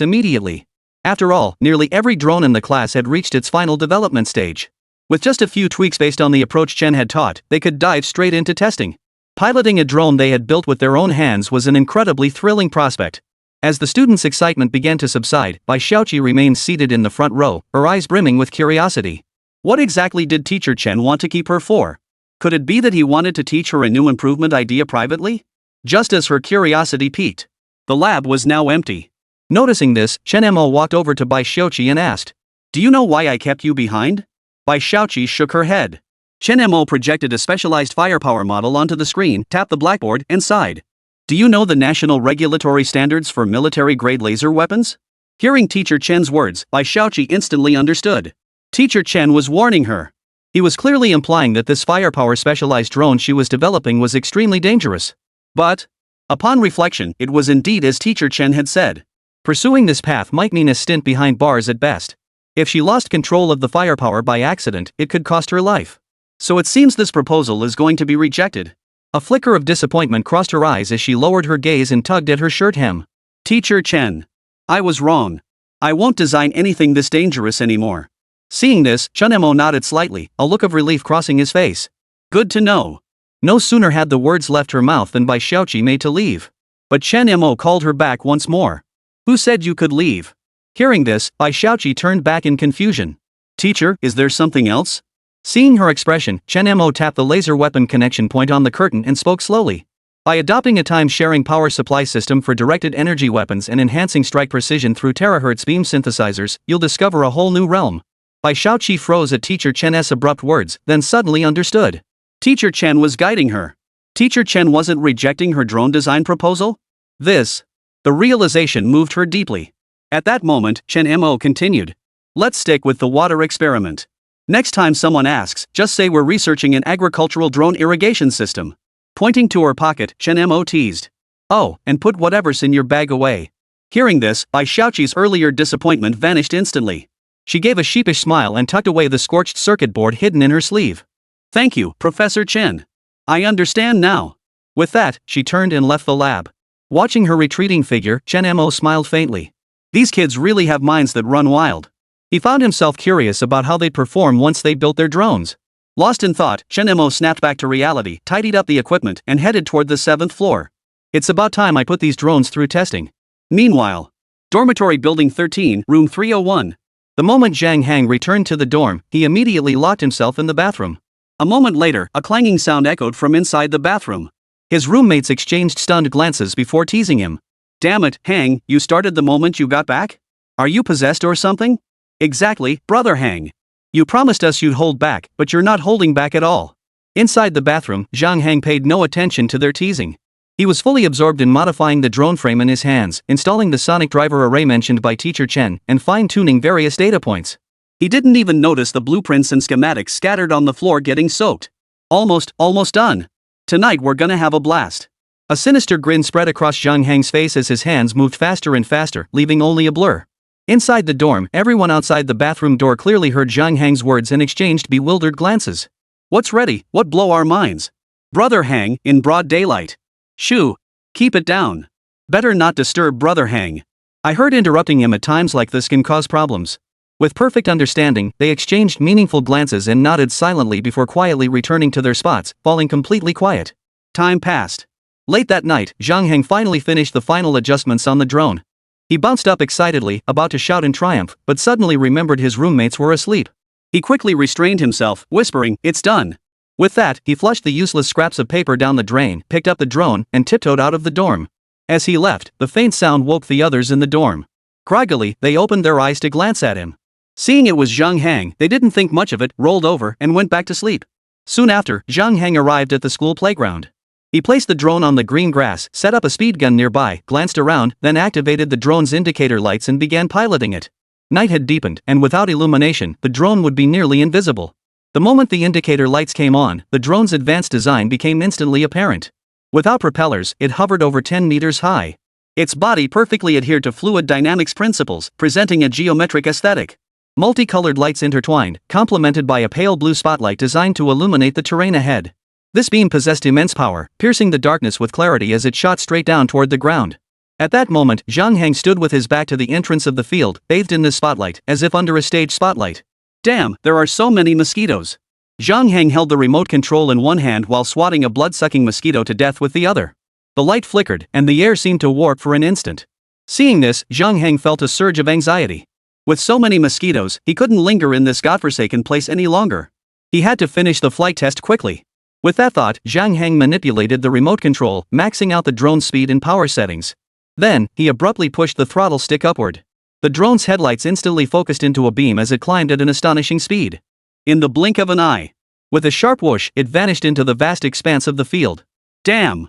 immediately. After all, nearly every drone in the class had reached its final development stage. With just a few tweaks based on the approach Chen had taught, they could dive straight into testing. Piloting a drone they had built with their own hands was an incredibly thrilling prospect. As the students' excitement began to subside, Bai Xiaoqi remained seated in the front row, her eyes brimming with curiosity. What exactly did Teacher Chen want to keep her for? Could it be that he wanted to teach her a new improvement idea privately? Just as her curiosity piqued, the lab was now empty. Noticing this, Chen Mo walked over to Bai Xiaoqi and asked, "Do you know why I kept you behind?" Bai Xiaoqi shook her head. Chen Mo projected a specialized firepower model onto the screen, tapped the blackboard, and sighed. Do you know the national regulatory standards for military-grade laser weapons? Hearing Teacher Chen's words, Bai Xiaoqi instantly understood. Teacher Chen was warning her. He was clearly implying that this firepower specialized drone she was developing was extremely dangerous. But, upon reflection, it was indeed as Teacher Chen had said. Pursuing this path might mean a stint behind bars at best. If she lost control of the firepower by accident, it could cost her life. So it seems this proposal is going to be rejected. A flicker of disappointment crossed her eyes as she lowered her gaze and tugged at her shirt hem. Teacher Chen. I was wrong. I won't design anything this dangerous anymore. Seeing this, Chen Mo nodded slightly, a look of relief crossing his face. Good to know. No sooner had the words left her mouth than Bai Xiaoqi made to leave. But Chen Mo called her back once more. Who said you could leave? Hearing this, Bai Xiaoqi turned back in confusion. Teacher, is there something else? Seeing her expression, Chen Mo tapped the laser weapon connection point on the curtain and spoke slowly. By adopting a time-sharing power supply system for directed energy weapons and enhancing strike precision through terahertz beam synthesizers, you'll discover a whole new realm. Bai Xiaoqi froze at Teacher Chen's abrupt words, then suddenly understood. Teacher Chen was guiding her. Teacher Chen wasn't rejecting her drone design proposal? The realization moved her deeply. At that moment, Chen Mo continued. Let's stick with the water experiment. Next time someone asks, just say we're researching an agricultural drone irrigation system. Pointing to her pocket, Chen Mo teased. Oh, and put whatever's in your bag away. Hearing this, Bai Xiaoqi's earlier disappointment vanished instantly. She gave a sheepish smile and tucked away the scorched circuit board hidden in her sleeve. Thank you, Professor Chen. I understand now. With that, she turned and left the lab. Watching her retreating figure, Chen Mo smiled faintly. These kids really have minds that run wild. He found himself curious about how they'd perform once they built their drones. Lost in thought, Chen Mo snapped back to reality, tidied up the equipment, and headed toward the 7th floor. It's about time I put these drones through testing. Meanwhile, Dormitory Building 13, Room 301. The moment Zhang Hang returned to the dorm, he immediately locked himself in the bathroom. A moment later, a clanging sound echoed from inside the bathroom. His roommates exchanged stunned glances before teasing him. Damn it, Hang, you started the moment you got back? Are you possessed or something? Exactly, brother Hang. You promised us you'd hold back, but you're not holding back at all. Inside the bathroom, Zhang Hang paid no attention to their teasing. He was fully absorbed in modifying the drone frame in his hands, installing the sonic driver array mentioned by Teacher Chen, and fine-tuning various data points. He didn't even notice the blueprints and schematics scattered on the floor getting soaked. Almost done. Tonight we're gonna have a blast. A sinister grin spread across Zhang Hang's face as his hands moved faster and faster, leaving only a blur. Inside the dorm, everyone outside the bathroom door clearly heard Zhang Hang's words and exchanged bewildered glances. What's ready? What blow our minds? Brother Hang, in broad daylight. Shoo. Keep it down. Better not disturb Brother Hang. I heard interrupting him at times like this can cause problems. With perfect understanding, they exchanged meaningful glances and nodded silently before quietly returning to their spots, falling completely quiet. Time passed. Late that night, Zhang Hang finally finished the final adjustments on the drone. He bounced up excitedly, about to shout in triumph, but suddenly remembered his roommates were asleep. He quickly restrained himself, whispering, "It's done." With that, he flushed the useless scraps of paper down the drain, picked up the drone, and tiptoed out of the dorm. As he left, the faint sound woke the others in the dorm. Groggily, they opened their eyes to glance at him. Seeing it was Zhang Hang, they didn't think much of it, rolled over, and went back to sleep. Soon after, Zhang Hang arrived at the school playground. He placed the drone on the green grass, set up a speed gun nearby, glanced around, then activated the drone's indicator lights and began piloting it. Night had deepened, and without illumination, the drone would be nearly invisible. The moment the indicator lights came on, the drone's advanced design became instantly apparent. Without propellers, it hovered over 10 meters high. Its body perfectly adhered to fluid dynamics principles, presenting a geometric aesthetic. Multicolored lights intertwined, complemented by a pale blue spotlight designed to illuminate the terrain ahead. This beam possessed immense power, piercing the darkness with clarity as it shot straight down toward the ground. At that moment, Zhang Hang stood with his back to the entrance of the field, bathed in this spotlight, as if under a stage spotlight. Damn, there are so many mosquitoes. Zhang Hang held the remote control in one hand while swatting a blood-sucking mosquito to death with the other. The light flickered, and the air seemed to warp for an instant. Seeing this, Zhang Hang felt a surge of anxiety. With so many mosquitoes, he couldn't linger in this godforsaken place any longer. He had to finish the flight test quickly. With that thought, Zhang Hang manipulated the remote control, maxing out the drone's speed and power settings. Then, he abruptly pushed the throttle stick upward. The drone's headlights instantly focused into a beam as it climbed at an astonishing speed. In the blink of an eye. With a sharp whoosh, it vanished into the vast expanse of the field. Damn!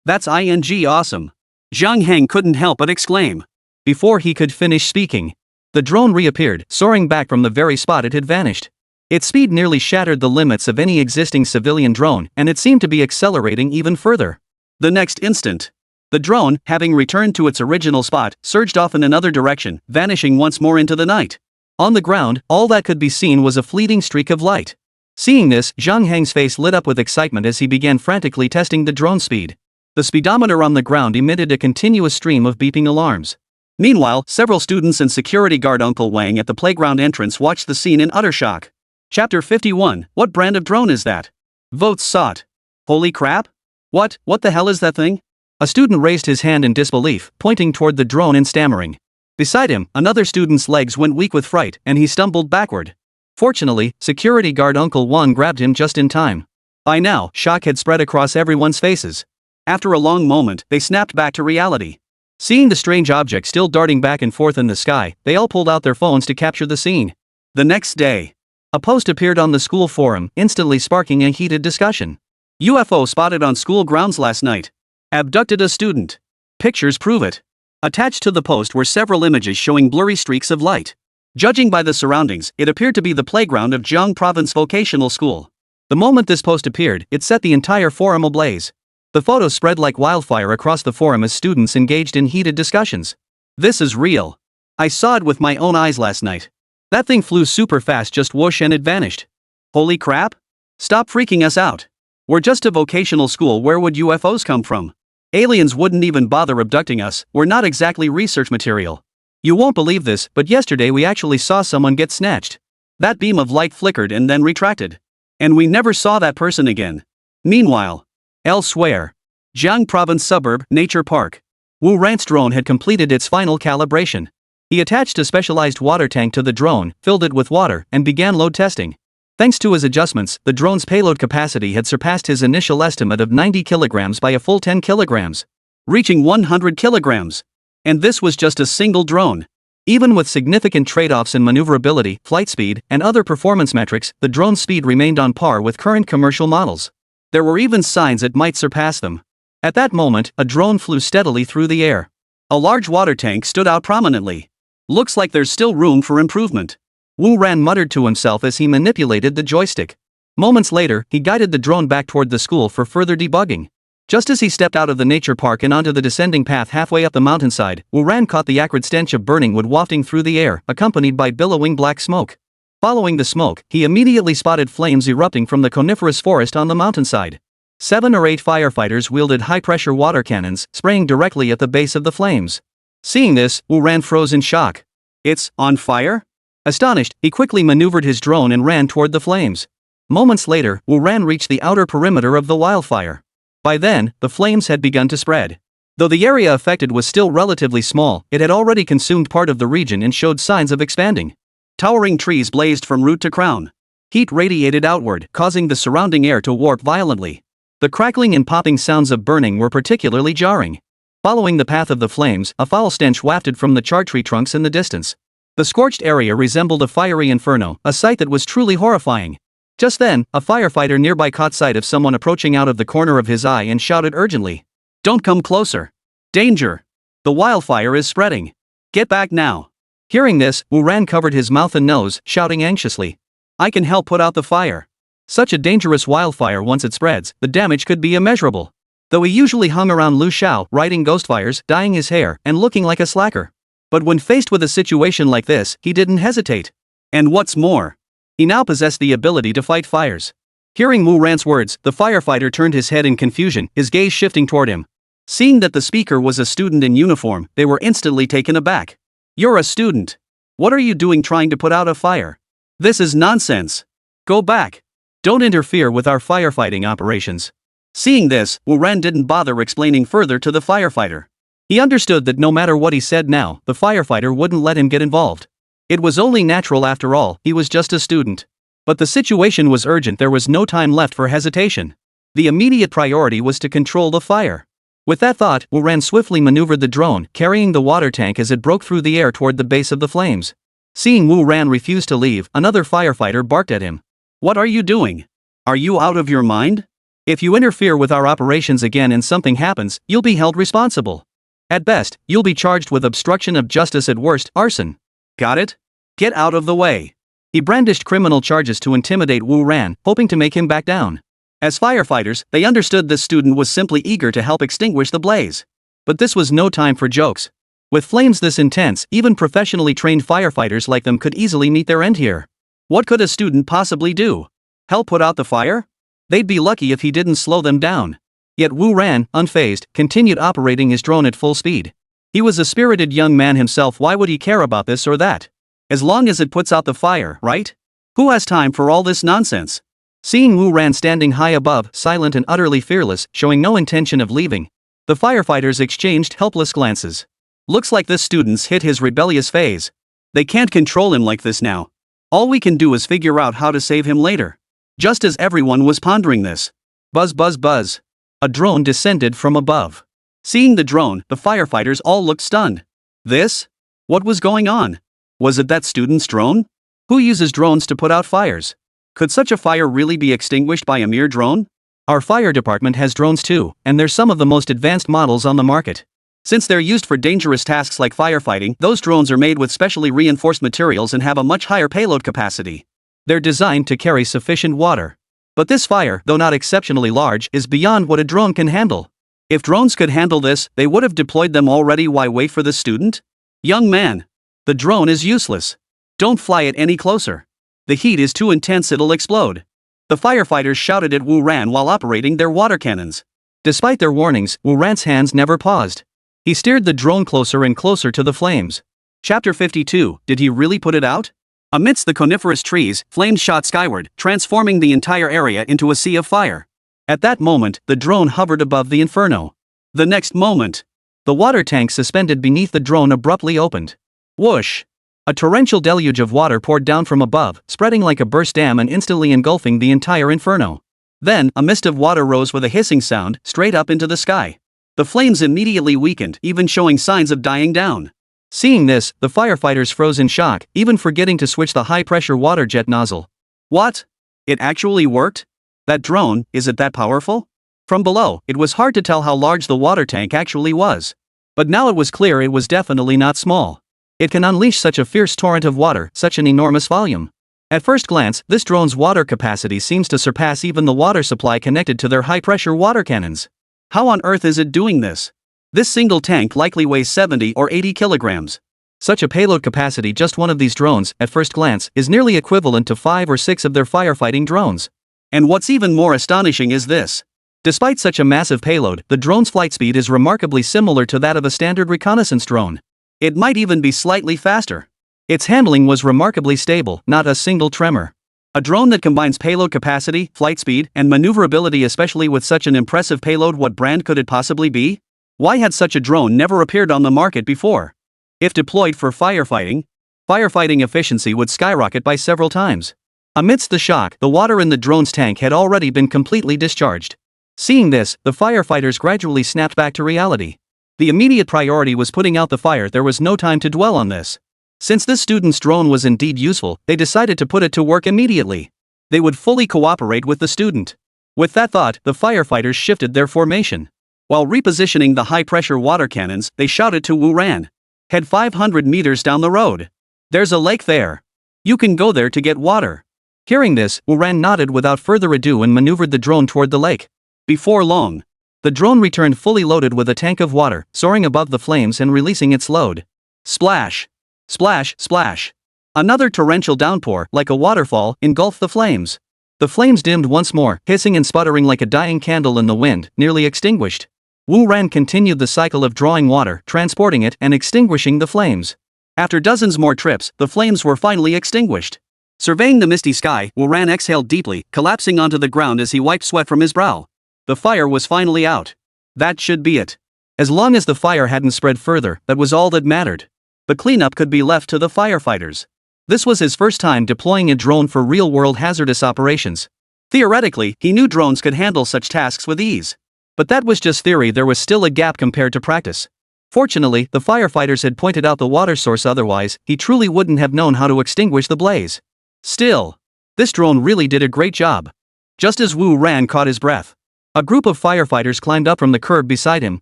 That's awesome! Zhang Hang couldn't help but exclaim. Before he could finish speaking, the drone reappeared, soaring back from the very spot it had vanished. Its speed nearly shattered the limits of any existing civilian drone, and it seemed to be accelerating even further. The next instant, the drone, having returned to its original spot, surged off in another direction, vanishing once more into the night. On the ground, all that could be seen was a fleeting streak of light. Seeing this, Zhang Heng's face lit up with excitement as he began frantically testing the drone speed. The speedometer on the ground emitted a continuous stream of beeping alarms. Meanwhile, several students and security guard Uncle Wang at the playground entrance watched the scene in utter shock. Chapter 51, What brand of drone is that? Votes sought. Holy crap? What the hell is that thing? A student raised his hand in disbelief, pointing toward the drone and stammering. Beside him, another student's legs went weak with fright, and he stumbled backward. Fortunately, security guard Uncle Wang grabbed him just in time. By now, shock had spread across everyone's faces. After a long moment, they snapped back to reality. Seeing the strange object still darting back and forth in the sky, they all pulled out their phones to capture the scene. The next day, a post appeared on the school forum, instantly sparking a heated discussion. UFO spotted on school grounds last night. Abducted a student. Pictures prove it. Attached to the post were several images showing blurry streaks of light. Judging by the surroundings, it appeared to be the playground of Jiang Province Vocational School. The moment this post appeared, it set the entire forum ablaze. The photos spread like wildfire across the forum as students engaged in heated discussions. This is real. I saw it with my own eyes last night. That thing flew super fast, just whoosh, and it vanished. Holy crap? Stop freaking us out. We're just a vocational school, where would UFOs come from? Aliens wouldn't even bother abducting us, we're not exactly research material. You won't believe this, but yesterday we actually saw someone get snatched. That beam of light flickered and then retracted. And we never saw that person again. Meanwhile, elsewhere, Jiang Province Suburb, Nature Park. Wu Ran's drone had completed its final calibration. He attached a specialized water tank to the drone, filled it with water, and began load testing. Thanks to his adjustments, the drone's payload capacity had surpassed his initial estimate of 90 kilograms by a full 10 kilograms, reaching 100 kilograms. And this was just a single drone. Even with significant trade-offs in maneuverability, flight speed, and other performance metrics, the drone's speed remained on par with current commercial models. There were even signs it might surpass them. At that moment, a drone flew steadily through the air. A large water tank stood out prominently. Looks like there's still room for improvement. Wu Ran muttered to himself as he manipulated the joystick. Moments later, he guided the drone back toward the school for further debugging. Just as he stepped out of the nature park and onto the descending path halfway up the mountainside, Wu Ran caught the acrid stench of burning wood wafting through the air, accompanied by billowing black smoke. Following the smoke, he immediately spotted flames erupting from the coniferous forest on the mountainside. 7 or 8 firefighters wielded high-pressure water cannons, spraying directly at the base of the flames. Seeing this, Wu Ran froze in shock. It's on fire? Astonished, he quickly maneuvered his drone and ran toward the flames. Moments later, Wu Ran reached the outer perimeter of the wildfire. By then, the flames had begun to spread. Though the area affected was still relatively small, it had already consumed part of the region and showed signs of expanding. Towering trees blazed from root to crown. Heat radiated outward, causing the surrounding air to warp violently. The crackling and popping sounds of burning were particularly jarring. Following the path of the flames, a foul stench wafted from the charred tree trunks in the distance. The scorched area resembled a fiery inferno, a sight that was truly horrifying. Just then, a firefighter nearby caught sight of someone approaching out of the corner of his eye and shouted urgently, "Don't come closer. Danger! The wildfire is spreading. Get back now." Hearing this, Wu Ran covered his mouth and nose, shouting anxiously, "I can help put out the fire." Such a dangerous wildfire, once it spreads, the damage could be immeasurable. Though he usually hung around Lu Shao, writing ghost fires, dyeing his hair, and looking like a slacker. But when faced with a situation like this, he didn't hesitate. And what's more, he now possessed the ability to fight fires. Hearing Wu Ran's words, the firefighter turned his head in confusion, his gaze shifting toward him. Seeing that the speaker was a student in uniform, they were instantly taken aback. "You're a student. What are you doing trying to put out a fire? This is nonsense. Go back. Don't interfere with our firefighting operations." Seeing this, Wu Ran didn't bother explaining further to the firefighter. He understood that no matter what he said now, the firefighter wouldn't let him get involved. It was only natural after all, he was just a student. But the situation was urgent, there was no time left for hesitation. The immediate priority was to control the fire. With that thought, Wu Ran swiftly maneuvered the drone, carrying the water tank as it broke through the air toward the base of the flames. Seeing Wu Ran refuse to leave, another firefighter barked at him. "What are you doing? Are you out of your mind? If you interfere with our operations again and something happens, you'll be held responsible. At best, you'll be charged with obstruction of justice, at worst, arson." Got it? Get out of the way. He brandished criminal charges to intimidate Wu Ran, hoping to make him back down. As firefighters, they understood this student was simply eager to help extinguish the blaze. But this was no time for jokes. With flames this intense, even professionally trained firefighters like them could easily meet their end here. What could a student possibly do? Help put out the fire? They'd be lucky if he didn't slow them down. Yet Wu Ran, unfazed, continued operating his drone at full speed. He was a spirited young man himself. Why would he care about this or that? As long as it puts out the fire, right? Who has time for all this nonsense? Seeing Wu Ran standing high above, silent and utterly fearless, showing no intention of leaving, the firefighters exchanged helpless glances. Looks like this student's hit his rebellious phase. They can't control him like this now. All we can do is figure out how to save him later. Just as everyone was pondering this. Buzz buzz buzz. A drone descended from above. Seeing the drone, the firefighters all looked stunned. This? What was going on? Was it that student's drone? Who uses drones to put out fires? Could such a fire really be extinguished by a mere drone? Our fire department has drones too, and they're some of the most advanced models on the market. Since they're used for dangerous tasks like firefighting, those drones are made with specially reinforced materials and have a much higher payload capacity. They're designed to carry sufficient water. But this fire, though not exceptionally large, is beyond what a drone can handle. If drones could handle this, they would have deployed them already. Why wait for the student? Young man. The drone is useless. Don't fly it any closer. The heat is too intense, it'll explode. The firefighters shouted at Wu Ran while operating their water cannons. Despite their warnings, Wu Ran's hands never paused. He steered the drone closer and closer to the flames. Chapter 52, did he really put it out? Amidst the coniferous trees, flames shot skyward, transforming the entire area into a sea of fire. At that moment, the drone hovered above the inferno. The next moment, the water tank suspended beneath the drone abruptly opened. Whoosh! A torrential deluge of water poured down from above, spreading like a burst dam and instantly engulfing the entire inferno. Then, a mist of water rose with a hissing sound, straight up into the sky. The flames immediately weakened, even showing signs of dying down. Seeing this, the firefighters froze in shock, even forgetting to switch the high-pressure water jet nozzle. What? It actually worked? That drone, is it that powerful? From below, it was hard to tell how large the water tank actually was. But now it was clear it was definitely not small. It can unleash such a fierce torrent of water, such an enormous volume. At first glance, this drone's water capacity seems to surpass even the water supply connected to their high-pressure water cannons. How on earth is it doing this? This single tank likely weighs 70 or 80 kilograms. Such a payload capacity, just one of these drones, at first glance, is nearly equivalent to 5 or 6 of their firefighting drones. And what's even more astonishing is this. Despite such a massive payload, the drone's flight speed is remarkably similar to that of a standard reconnaissance drone. It might even be slightly faster. Its handling was remarkably stable, not a single tremor. A drone that combines payload capacity, flight speed, and maneuverability, especially with such an impressive payload, what brand could it possibly be? Why had such a drone never appeared on the market before? If deployed for firefighting efficiency would skyrocket by several times. Amidst the shock, the water in the drone's tank had already been completely discharged. Seeing this, the firefighters gradually snapped back to reality. The immediate priority was putting out the fire. There was no time to dwell on this. Since this student's drone was indeed useful, they decided to put it to work immediately. They would fully cooperate with the student. With that thought, the firefighters shifted their formation. While repositioning the high-pressure water cannons, they shouted to Wu Ran. Head 500 meters down the road. There's a lake there. You can go there to get water. Hearing this, Wu Ran nodded without further ado and maneuvered the drone toward the lake. Before long, the drone returned fully loaded with a tank of water, soaring above the flames and releasing its load. Splash! Splash! Splash! Another torrential downpour, like a waterfall, engulfed the flames. The flames dimmed once more, hissing and sputtering like a dying candle in the wind, nearly extinguished. Wu Ran continued the cycle of drawing water, transporting it, and extinguishing the flames. After dozens more trips, the flames were finally extinguished. Surveying the misty sky, Wu Ran exhaled deeply, collapsing onto the ground as he wiped sweat from his brow. The fire was finally out. That should be it. As long as the fire hadn't spread further, that was all that mattered. The cleanup could be left to the firefighters. This was his first time deploying a drone for real-world hazardous operations. Theoretically, he knew drones could handle such tasks with ease. But that was just theory. There was still a gap compared to practice. Fortunately, the firefighters had pointed out the water source, otherwise, he truly wouldn't have known how to extinguish the blaze. Still, this drone really did a great job. Just as Wu Ran caught his breath, a group of firefighters climbed up from the curb beside him,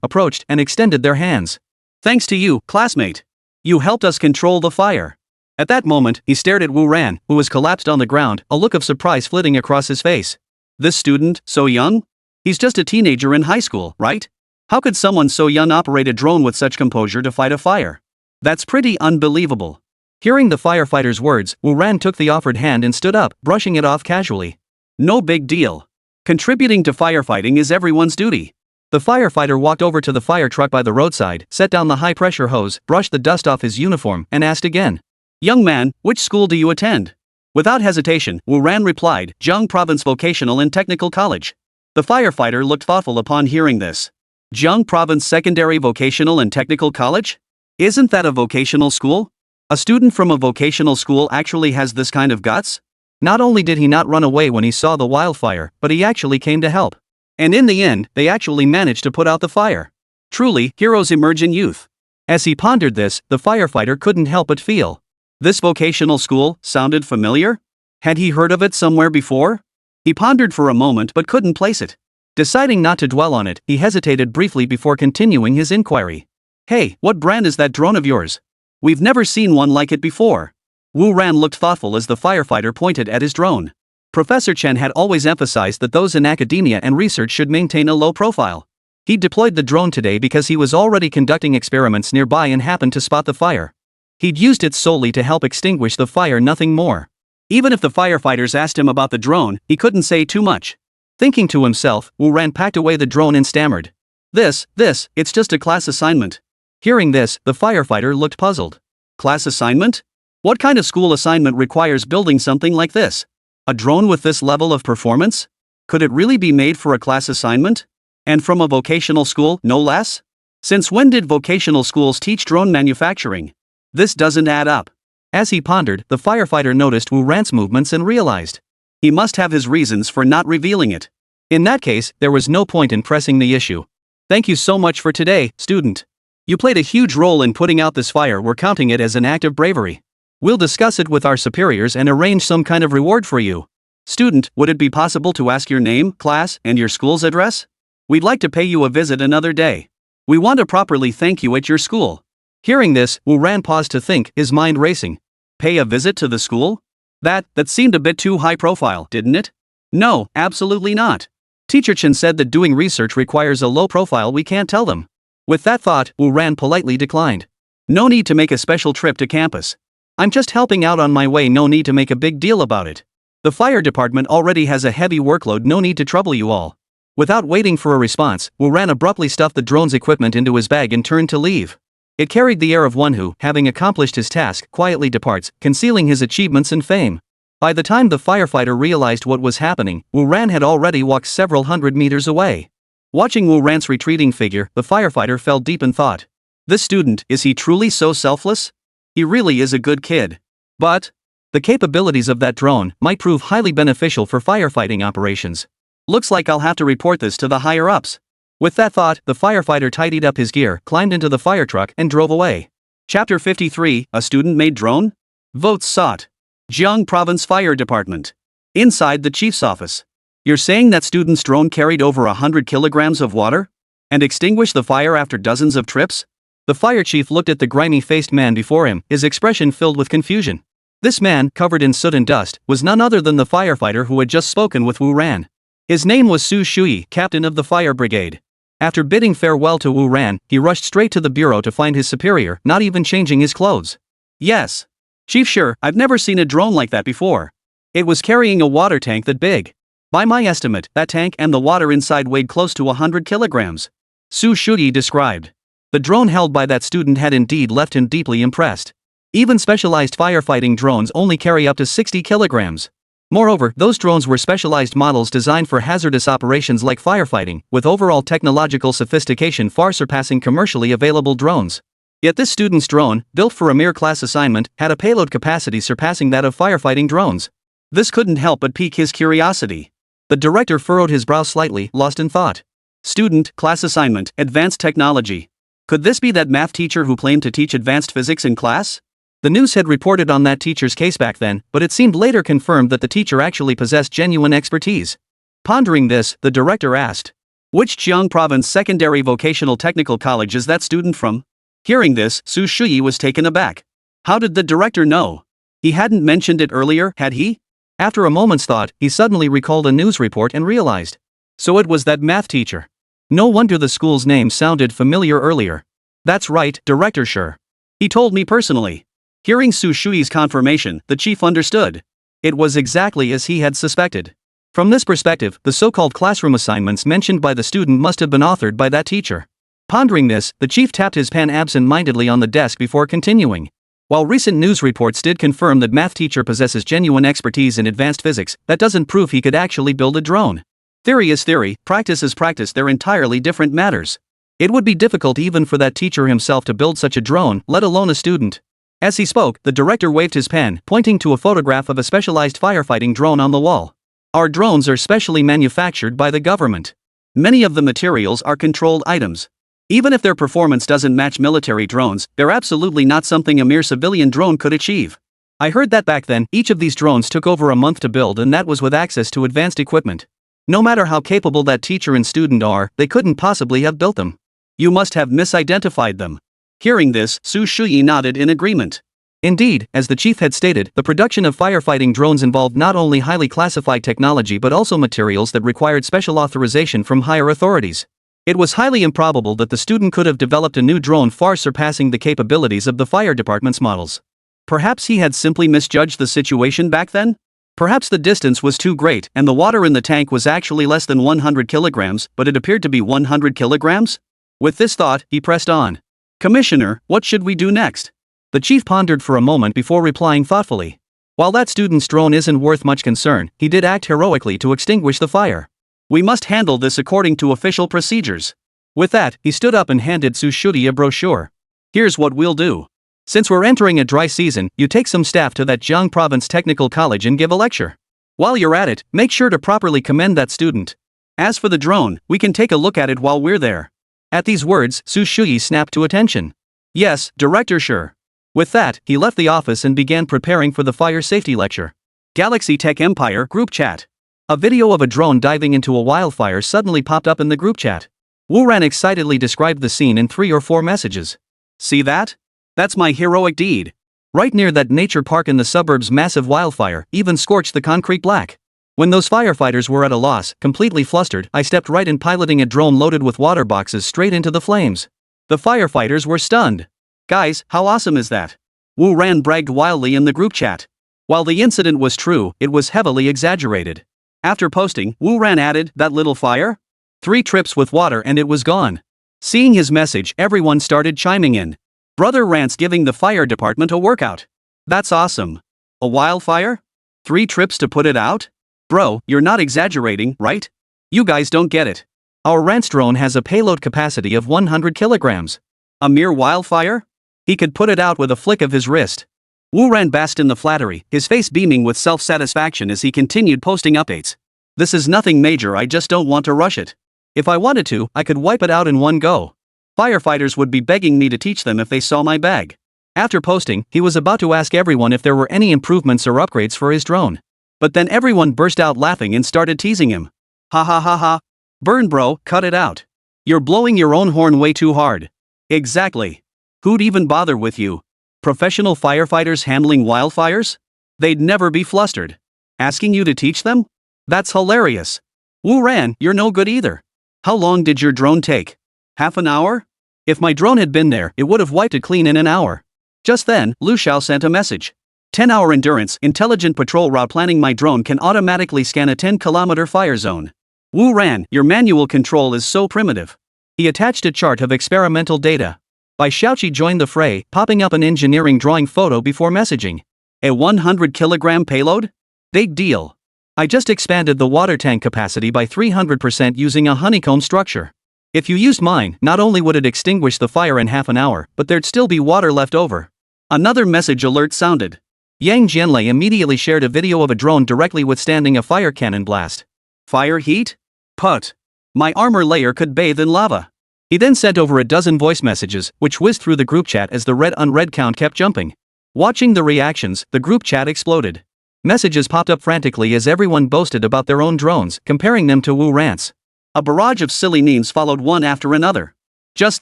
approached, and extended their hands. Thanks to you, classmate. You helped us control the fire. At that moment, he stared at Wu Ran, who was collapsed on the ground, a look of surprise flitting across his face. This student, so young? He's just a teenager in high school, right? How could someone so young operate a drone with such composure to fight a fire? That's pretty unbelievable. Hearing the firefighter's words, Wu Ran took the offered hand and stood up, brushing it off casually. No big deal. Contributing to firefighting is everyone's duty. The firefighter walked over to the fire truck by the roadside, set down the high-pressure hose, brushed the dust off his uniform, and asked again. Young man, which school do you attend? Without hesitation, Wu Ran replied, Jiang Province Vocational and Technical College. The firefighter looked thoughtful upon hearing this. Jiang Province Secondary Vocational and Technical College? Isn't that a vocational school? A student from a vocational school actually has this kind of guts? Not only did he not run away when he saw the wildfire, but he actually came to help. And in the end, they actually managed to put out the fire. Truly, heroes emerge in youth. As he pondered this, the firefighter couldn't help but feel. This vocational school sounded familiar? Had he heard of it somewhere before? He pondered for a moment but couldn't place it. Deciding not to dwell on it, he hesitated briefly before continuing his inquiry. Hey, what brand is that drone of yours? We've never seen one like it before. Wu Ran looked thoughtful as the firefighter pointed at his drone. Professor Chen had always emphasized that those in academia and research should maintain a low profile. He deployed the drone today because he was already conducting experiments nearby and happened to spot the fire. He'd used it solely to help extinguish the fire, nothing more. Even if the firefighters asked him about the drone, he couldn't say too much. Thinking to himself, Wu Ran packed away the drone and stammered. It's just a class assignment. Hearing this, the firefighter looked puzzled. Class assignment? What kind of school assignment requires building something like this? A drone with this level of performance? Could it really be made for a class assignment? And from a vocational school, no less? Since when did vocational schools teach drone manufacturing? This doesn't add up. As he pondered, the firefighter noticed Wu Ran's movements and realized. He must have his reasons for not revealing it. In that case, there was no point in pressing the issue. Thank you so much for today, student. You played a huge role in putting out this fire. We're counting it as an act of bravery. We'll discuss it with our superiors and arrange some kind of reward for you. Student, would it be possible to ask your name, class, and your school's address? We'd like to pay you a visit another day. We want to properly thank you at your school. Hearing this, Wu Ran paused to think, his mind racing. Pay a visit to the school? That seemed a bit too high profile, didn't it? No, absolutely not. Teacher Chen said that doing research requires a low profile. We can't tell them. With that thought, Wu Ran politely declined. No need to make a special trip to campus. I'm just helping out on my way, no need to make a big deal about it. The fire department already has a heavy workload, no need to trouble you all. Without waiting for a response, Wu Ran abruptly stuffed the drone's equipment into his bag and turned to leave. It carried the air of one who, having accomplished his task, quietly departs, concealing his achievements and fame. By the time the firefighter realized what was happening, Wu Ran had already walked several hundred meters away. Watching Wu Ran's retreating figure, the firefighter fell deep in thought. This student, is he truly so selfless? He really is a good kid. But the capabilities of that drone might prove highly beneficial for firefighting operations. Looks like I'll have to report this to the higher-ups. With that thought, the firefighter tidied up his gear, climbed into the fire truck, and drove away. Chapter 53, A Student-Made Drone? Votes sought. Jiang Province Fire Department. Inside the chief's office. You're saying that student's drone carried over 100 kilograms of water? And extinguished the fire after dozens of trips? The fire chief looked at the grimy-faced man before him, his expression filled with confusion. This man, covered in soot and dust, was none other than the firefighter who had just spoken with Wu Ran. His name was Su Shui, captain of the fire brigade. After bidding farewell to Wu Ran, he rushed straight to the bureau to find his superior, not even changing his clothes. Yes. Chief, sure, I've never seen a drone like that before. It was carrying a water tank that big. By my estimate, that tank and the water inside weighed close to 100 kilograms. Su Shui described. The drone held by that student had indeed left him deeply impressed. Even specialized firefighting drones only carry up to 60 kilograms. Moreover, those drones were specialized models designed for hazardous operations like firefighting, with overall technological sophistication far surpassing commercially available drones. Yet this student's drone, built for a mere class assignment, had a payload capacity surpassing that of firefighting drones. This couldn't help but pique his curiosity. The director furrowed his brow slightly, lost in thought. Student, class assignment, advanced technology. Could this be that math teacher who claimed to teach advanced physics in class? The news had reported on that teacher's case back then, but it seemed later confirmed that the teacher actually possessed genuine expertise. Pondering this, the director asked, which Jiang Province Secondary Vocational Technical College is that student from? Hearing this, Su Shui was taken aback. How did the director know? He hadn't mentioned it earlier, had he? After a moment's thought, he suddenly recalled a news report and realized. So it was that math teacher. No wonder the school's name sounded familiar earlier. That's right, Director Sure. He told me personally. Hearing Su Shui's confirmation, the chief understood. It was exactly as he had suspected. From this perspective, the so-called classroom assignments mentioned by the student must have been authored by that teacher. Pondering this, the chief tapped his pen absent-mindedly on the desk before continuing. While recent news reports did confirm that math teacher possesses genuine expertise in advanced physics, that doesn't prove he could actually build a drone. Theory is theory, practice is practice, they're entirely different matters. It would be difficult even for that teacher himself to build such a drone, let alone a student. As he spoke, the director waved his pen, pointing to a photograph of a specialized firefighting drone on the wall. Our drones are specially manufactured by the government. Many of the materials are controlled items. Even if their performance doesn't match military drones, they're absolutely not something a mere civilian drone could achieve. I heard that back then, each of these drones took over a month to build, and that was with access to advanced equipment. No matter how capable that teacher and student are, they couldn't possibly have built them. You must have misidentified them. Hearing this, Su Shui nodded in agreement. Indeed, as the chief had stated, the production of firefighting drones involved not only highly classified technology but also materials that required special authorization from higher authorities. It was highly improbable that the student could have developed a new drone far surpassing the capabilities of the fire department's models. Perhaps he had simply misjudged the situation back then? Perhaps the distance was too great and the water in the tank was actually less than 100 kilograms, but it appeared to be 100 kilograms? With this thought, he pressed on. Commissioner, what should we do next? The chief pondered for a moment before replying thoughtfully. While that student's drone isn't worth much concern, he did act heroically to extinguish the fire. We must handle this according to official procedures. With that, he stood up and handed Su Shui a brochure. Here's what we'll do. Since we're entering a dry season, you take some staff to that Jiang Province Technical College and give a lecture. While you're at it, make sure to properly commend that student. As for the drone, we can take a look at it while we're there. At these words, Su Shui snapped to attention. Yes, Director Sure. With that, he left the office and began preparing for the fire safety lecture. Galaxy Tech Empire group chat. A video of a drone diving into a wildfire suddenly popped up in the group chat. Wu Ran excitedly described the scene in 3 or 4 messages. See that? That's my heroic deed. Right near that nature park in the suburbs, massive wildfire even scorched the concrete black. When those firefighters were at a loss, completely flustered, I stepped right in, piloting a drone loaded with water boxes straight into the flames. The firefighters were stunned. Guys, how awesome is that? Wu Ran bragged wildly in the group chat. While the incident was true, it was heavily exaggerated. After posting, Wu Ran added, that little fire? 3 trips with water and it was gone. Seeing his message, everyone started chiming in. Brother Rant's giving the fire department a workout. That's awesome. A wildfire? 3 trips to put it out? Bro, you're not exaggerating, right? You guys don't get it. Our Rant's drone has a payload capacity of 100 kilograms. A mere wildfire? He could put it out with a flick of his wrist. Wu Ran basked in the flattery, his face beaming with self-satisfaction as he continued posting updates. This is nothing major, I just don't want to rush it. If I wanted to, I could wipe it out in one go. Firefighters would be begging me to teach them if they saw my bag. After posting, he was about to ask everyone if there were any improvements or upgrades for his drone. But then everyone burst out laughing and started teasing him. Ha ha ha ha. Burn bro, cut it out. You're blowing your own horn way too hard. Exactly. Who'd even bother with you? Professional firefighters handling wildfires? They'd never be flustered. Asking you to teach them? That's hilarious. Wu Ran, you're no good either. How long did your drone take? Half an hour? If my drone had been there, it would have wiped it clean in an hour. Just then, Lu Xiao sent a message. 10-hour endurance, intelligent patrol route planning. My drone can automatically scan a 10-kilometer fire zone. Wu Ran, your manual control is so primitive. He attached a chart of experimental data. Bai Xiaoqi joined the fray, popping up an engineering drawing photo before messaging. A 100-kilogram payload? Big deal. I just expanded the water tank capacity by 300% using a honeycomb structure. If you used mine, not only would it extinguish the fire in half an hour, but there'd still be water left over. Another message alert sounded. Yang Jianlei immediately shared a video of a drone directly withstanding a fire cannon blast. Fire heat? Put. My armor layer could bathe in lava. He then sent over a dozen voice messages, which whizzed through the group chat as the read-unread count kept jumping. Watching the reactions, the group chat exploded. Messages popped up frantically as everyone boasted about their own drones, comparing them to Wu Ran's. A barrage of silly memes followed one after another. Just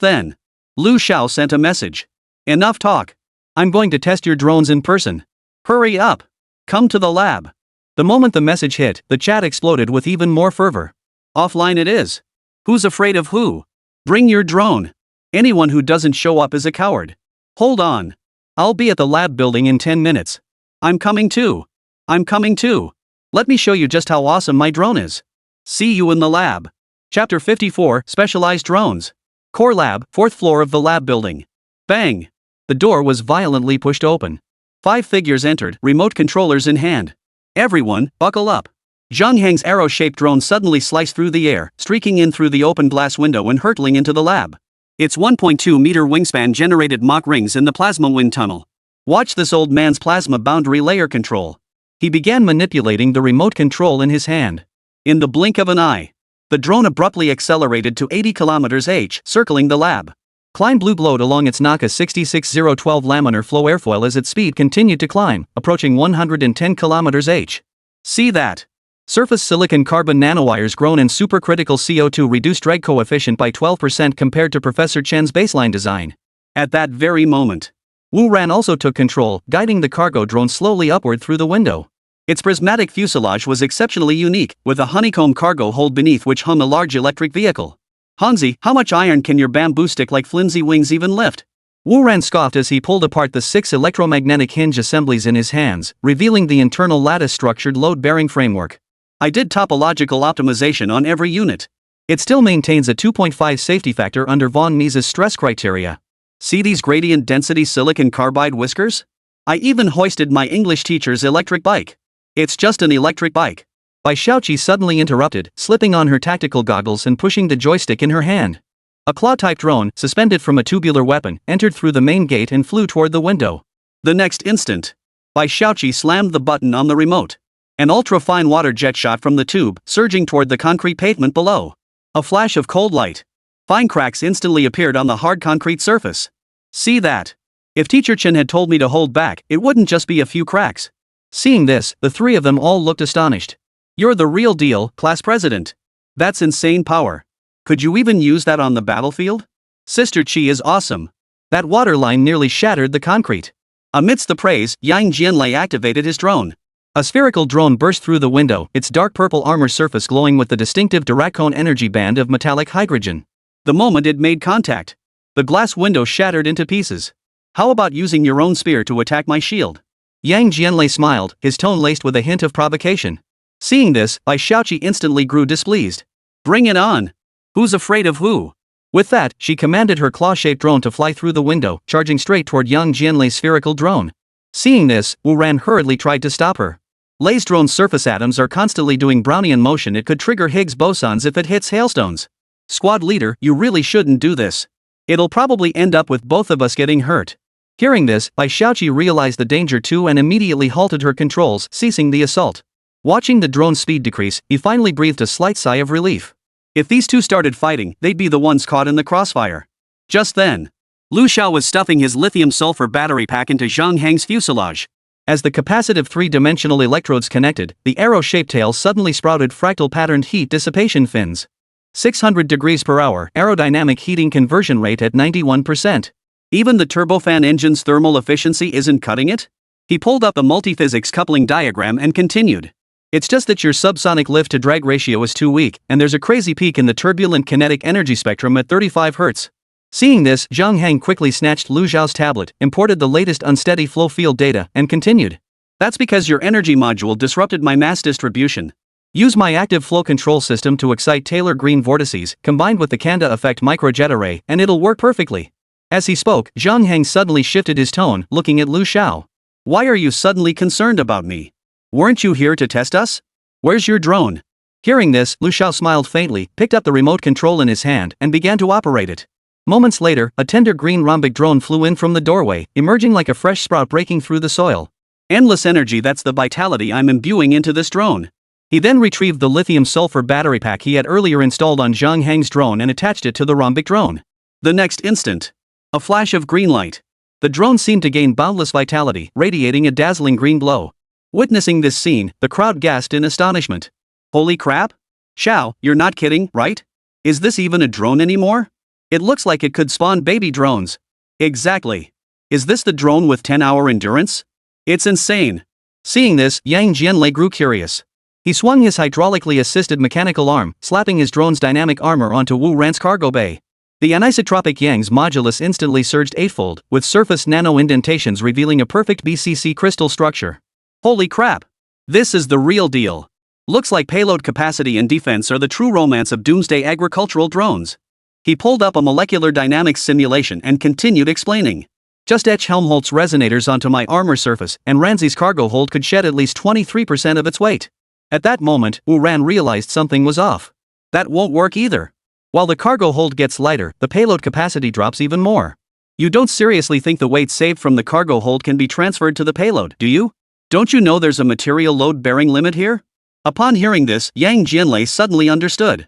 then, Lu Xiao sent a message. Enough talk. I'm going to test your drones in person. Hurry up. Come to the lab. The moment the message hit, the chat exploded with even more fervor. Offline it is. Who's afraid of who? Bring your drone. Anyone who doesn't show up is a coward. Hold on. I'll be at the lab building in 10 minutes. I'm coming too. I'm coming too. Let me show you just how awesome my drone is. See you in the lab. Chapter 54, Specialized Drones. Core Lab, 4th floor of the lab building. Bang! The door was violently pushed open. 5 figures entered, remote controllers in hand. Everyone, buckle up. Zhang Heng's arrow-shaped drone suddenly sliced through the air, streaking in through the open glass window and hurtling into the lab. Its 1.2-meter wingspan generated Mach rings in the plasma wind tunnel. Watch this old man's plasma boundary layer control. He began manipulating the remote control in his hand. In the blink of an eye, the drone abruptly accelerated to 80 km/h, circling the lab. Climb blue glowed along its Naka 66012 laminar flow airfoil as its speed continued to climb, approaching 110 km/h. See that? Surface silicon carbon nanowires grown in supercritical CO2 reduced drag coefficient by 12% compared to Professor Chen's baseline design. At that very moment, Wu Ran also took control, guiding the cargo drone slowly upward through the window. Its prismatic fuselage was exceptionally unique, with a honeycomb cargo hold beneath which hung a large electric vehicle. Hanzi, how much iron can your bamboo stick-like flimsy wings even lift? Wu Ran scoffed as he pulled apart the 6 electromagnetic hinge assemblies in his hands, revealing the internal lattice-structured load-bearing framework. I did topological optimization on every unit. It still maintains a 2.5 safety factor under von Mises stress criteria. See these gradient density silicon carbide whiskers? I even hoisted my English teacher's electric bike. It's just an electric bike. Bai Xiaoqi suddenly interrupted, slipping on her tactical goggles and pushing the joystick in her hand. A claw-type drone, suspended from a tubular weapon, entered through the main gate and flew toward the window. The next instant, Bai Xiaoqi slammed the button on the remote. An ultra-fine water jet shot from the tube, surging toward the concrete pavement below. A flash of cold light. Fine cracks instantly appeared on the hard concrete surface. See that? If Teacher Chen had told me to hold back, it wouldn't just be a few cracks. Seeing this, the three of them all looked astonished. You're the real deal, class president. That's insane power. Could you even use that on the battlefield? Sister Qi is awesome. That water line nearly shattered the concrete. Amidst the praise, Yang Jianlei activated his drone. A spherical drone burst through the window, its dark purple armor surface glowing with the distinctive Diracone energy band of metallic hydrogen. The moment it made contact, the glass window shattered into pieces. How about using your own spear to attack my shield? Yang Jianlei smiled, his tone laced with a hint of provocation. Seeing this, Bai Xiaoqi instantly grew displeased. Bring it on! Who's afraid of who? With that, she commanded her claw-shaped drone to fly through the window, charging straight toward Yang Jianlei's spherical drone. Seeing this, Wu Ran hurriedly tried to stop her. Lei's drone's surface atoms are constantly doing Brownian motion. It could trigger Higgs bosons if it hits hailstones. Squad leader, you really shouldn't do this. It'll probably end up with both of us getting hurt. Hearing this, Bai Xiaoqi realized the danger too and immediately halted her controls, ceasing the assault. Watching the drone's speed decrease, he finally breathed a slight sigh of relief. If these two started fighting, they'd be the ones caught in the crossfire. Just then, Lu Xiao was stuffing his lithium-sulfur battery pack into Zhang Heng's fuselage. As the capacitive three-dimensional electrodes connected, the arrow-shaped tail suddenly sprouted fractal-patterned heat dissipation fins. 600 degrees per hour, aerodynamic heating conversion rate at 91%. Even the turbofan engine's thermal efficiency isn't cutting it? He pulled up the multiphysics coupling diagram and continued. It's just that your subsonic lift-to-drag ratio is too weak, and there's a crazy peak in the turbulent kinetic energy spectrum at 35 Hz. Seeing this, Zhang Heng quickly snatched Lu Xiao's tablet, imported the latest unsteady flow field data, and continued. That's because your energy module disrupted my mass distribution. Use my active flow control system to excite Taylor green vortices, combined with the Kanda effect microjet array, and it'll work perfectly. As he spoke, Zhang Heng suddenly shifted his tone, looking at Lu Xiao. Why are you suddenly concerned about me? Weren't you here to test us? Where's your drone? Hearing this, Lu Xiao smiled faintly, picked up the remote control in his hand, and began to operate it. Moments later, a tender green rhombic drone flew in from the doorway, emerging like a fresh sprout breaking through the soil. Endless energy, that's the vitality I'm imbuing into this drone. He then retrieved the lithium-sulfur battery pack he had earlier installed on Zhang Heng's drone and attached it to the rhombic drone. The next instant, a flash of green light. The drone seemed to gain boundless vitality, radiating a dazzling green glow. Witnessing this scene, the crowd gasped in astonishment. Holy crap? Xiao, you're not kidding, right? Is this even a drone anymore? It looks like it could spawn baby drones. Exactly. Is this the drone with 10-hour endurance? It's insane. Seeing this, Yang Jianlei grew curious. He swung his hydraulically assisted mechanical arm, slapping his drone's dynamic armor onto Wu Ran's cargo bay. The anisotropic Yang's modulus instantly surged eightfold, with surface nano-indentations revealing a perfect BCC crystal structure. Holy crap! This is the real deal. Looks like payload capacity and defense are the true romance of doomsday agricultural drones. He pulled up a molecular dynamics simulation and continued explaining. Just etch Helmholtz resonators onto my armor surface, and Ranzi's cargo hold could shed at least 23% of its weight. At that moment, Wu Ran realized something was off. That won't work either. While the cargo hold gets lighter, the payload capacity drops even more. You don't seriously think the weight saved from the cargo hold can be transferred to the payload, do you? Don't you know there's a material load-bearing limit here? Upon hearing this, Yang Jianlei suddenly understood.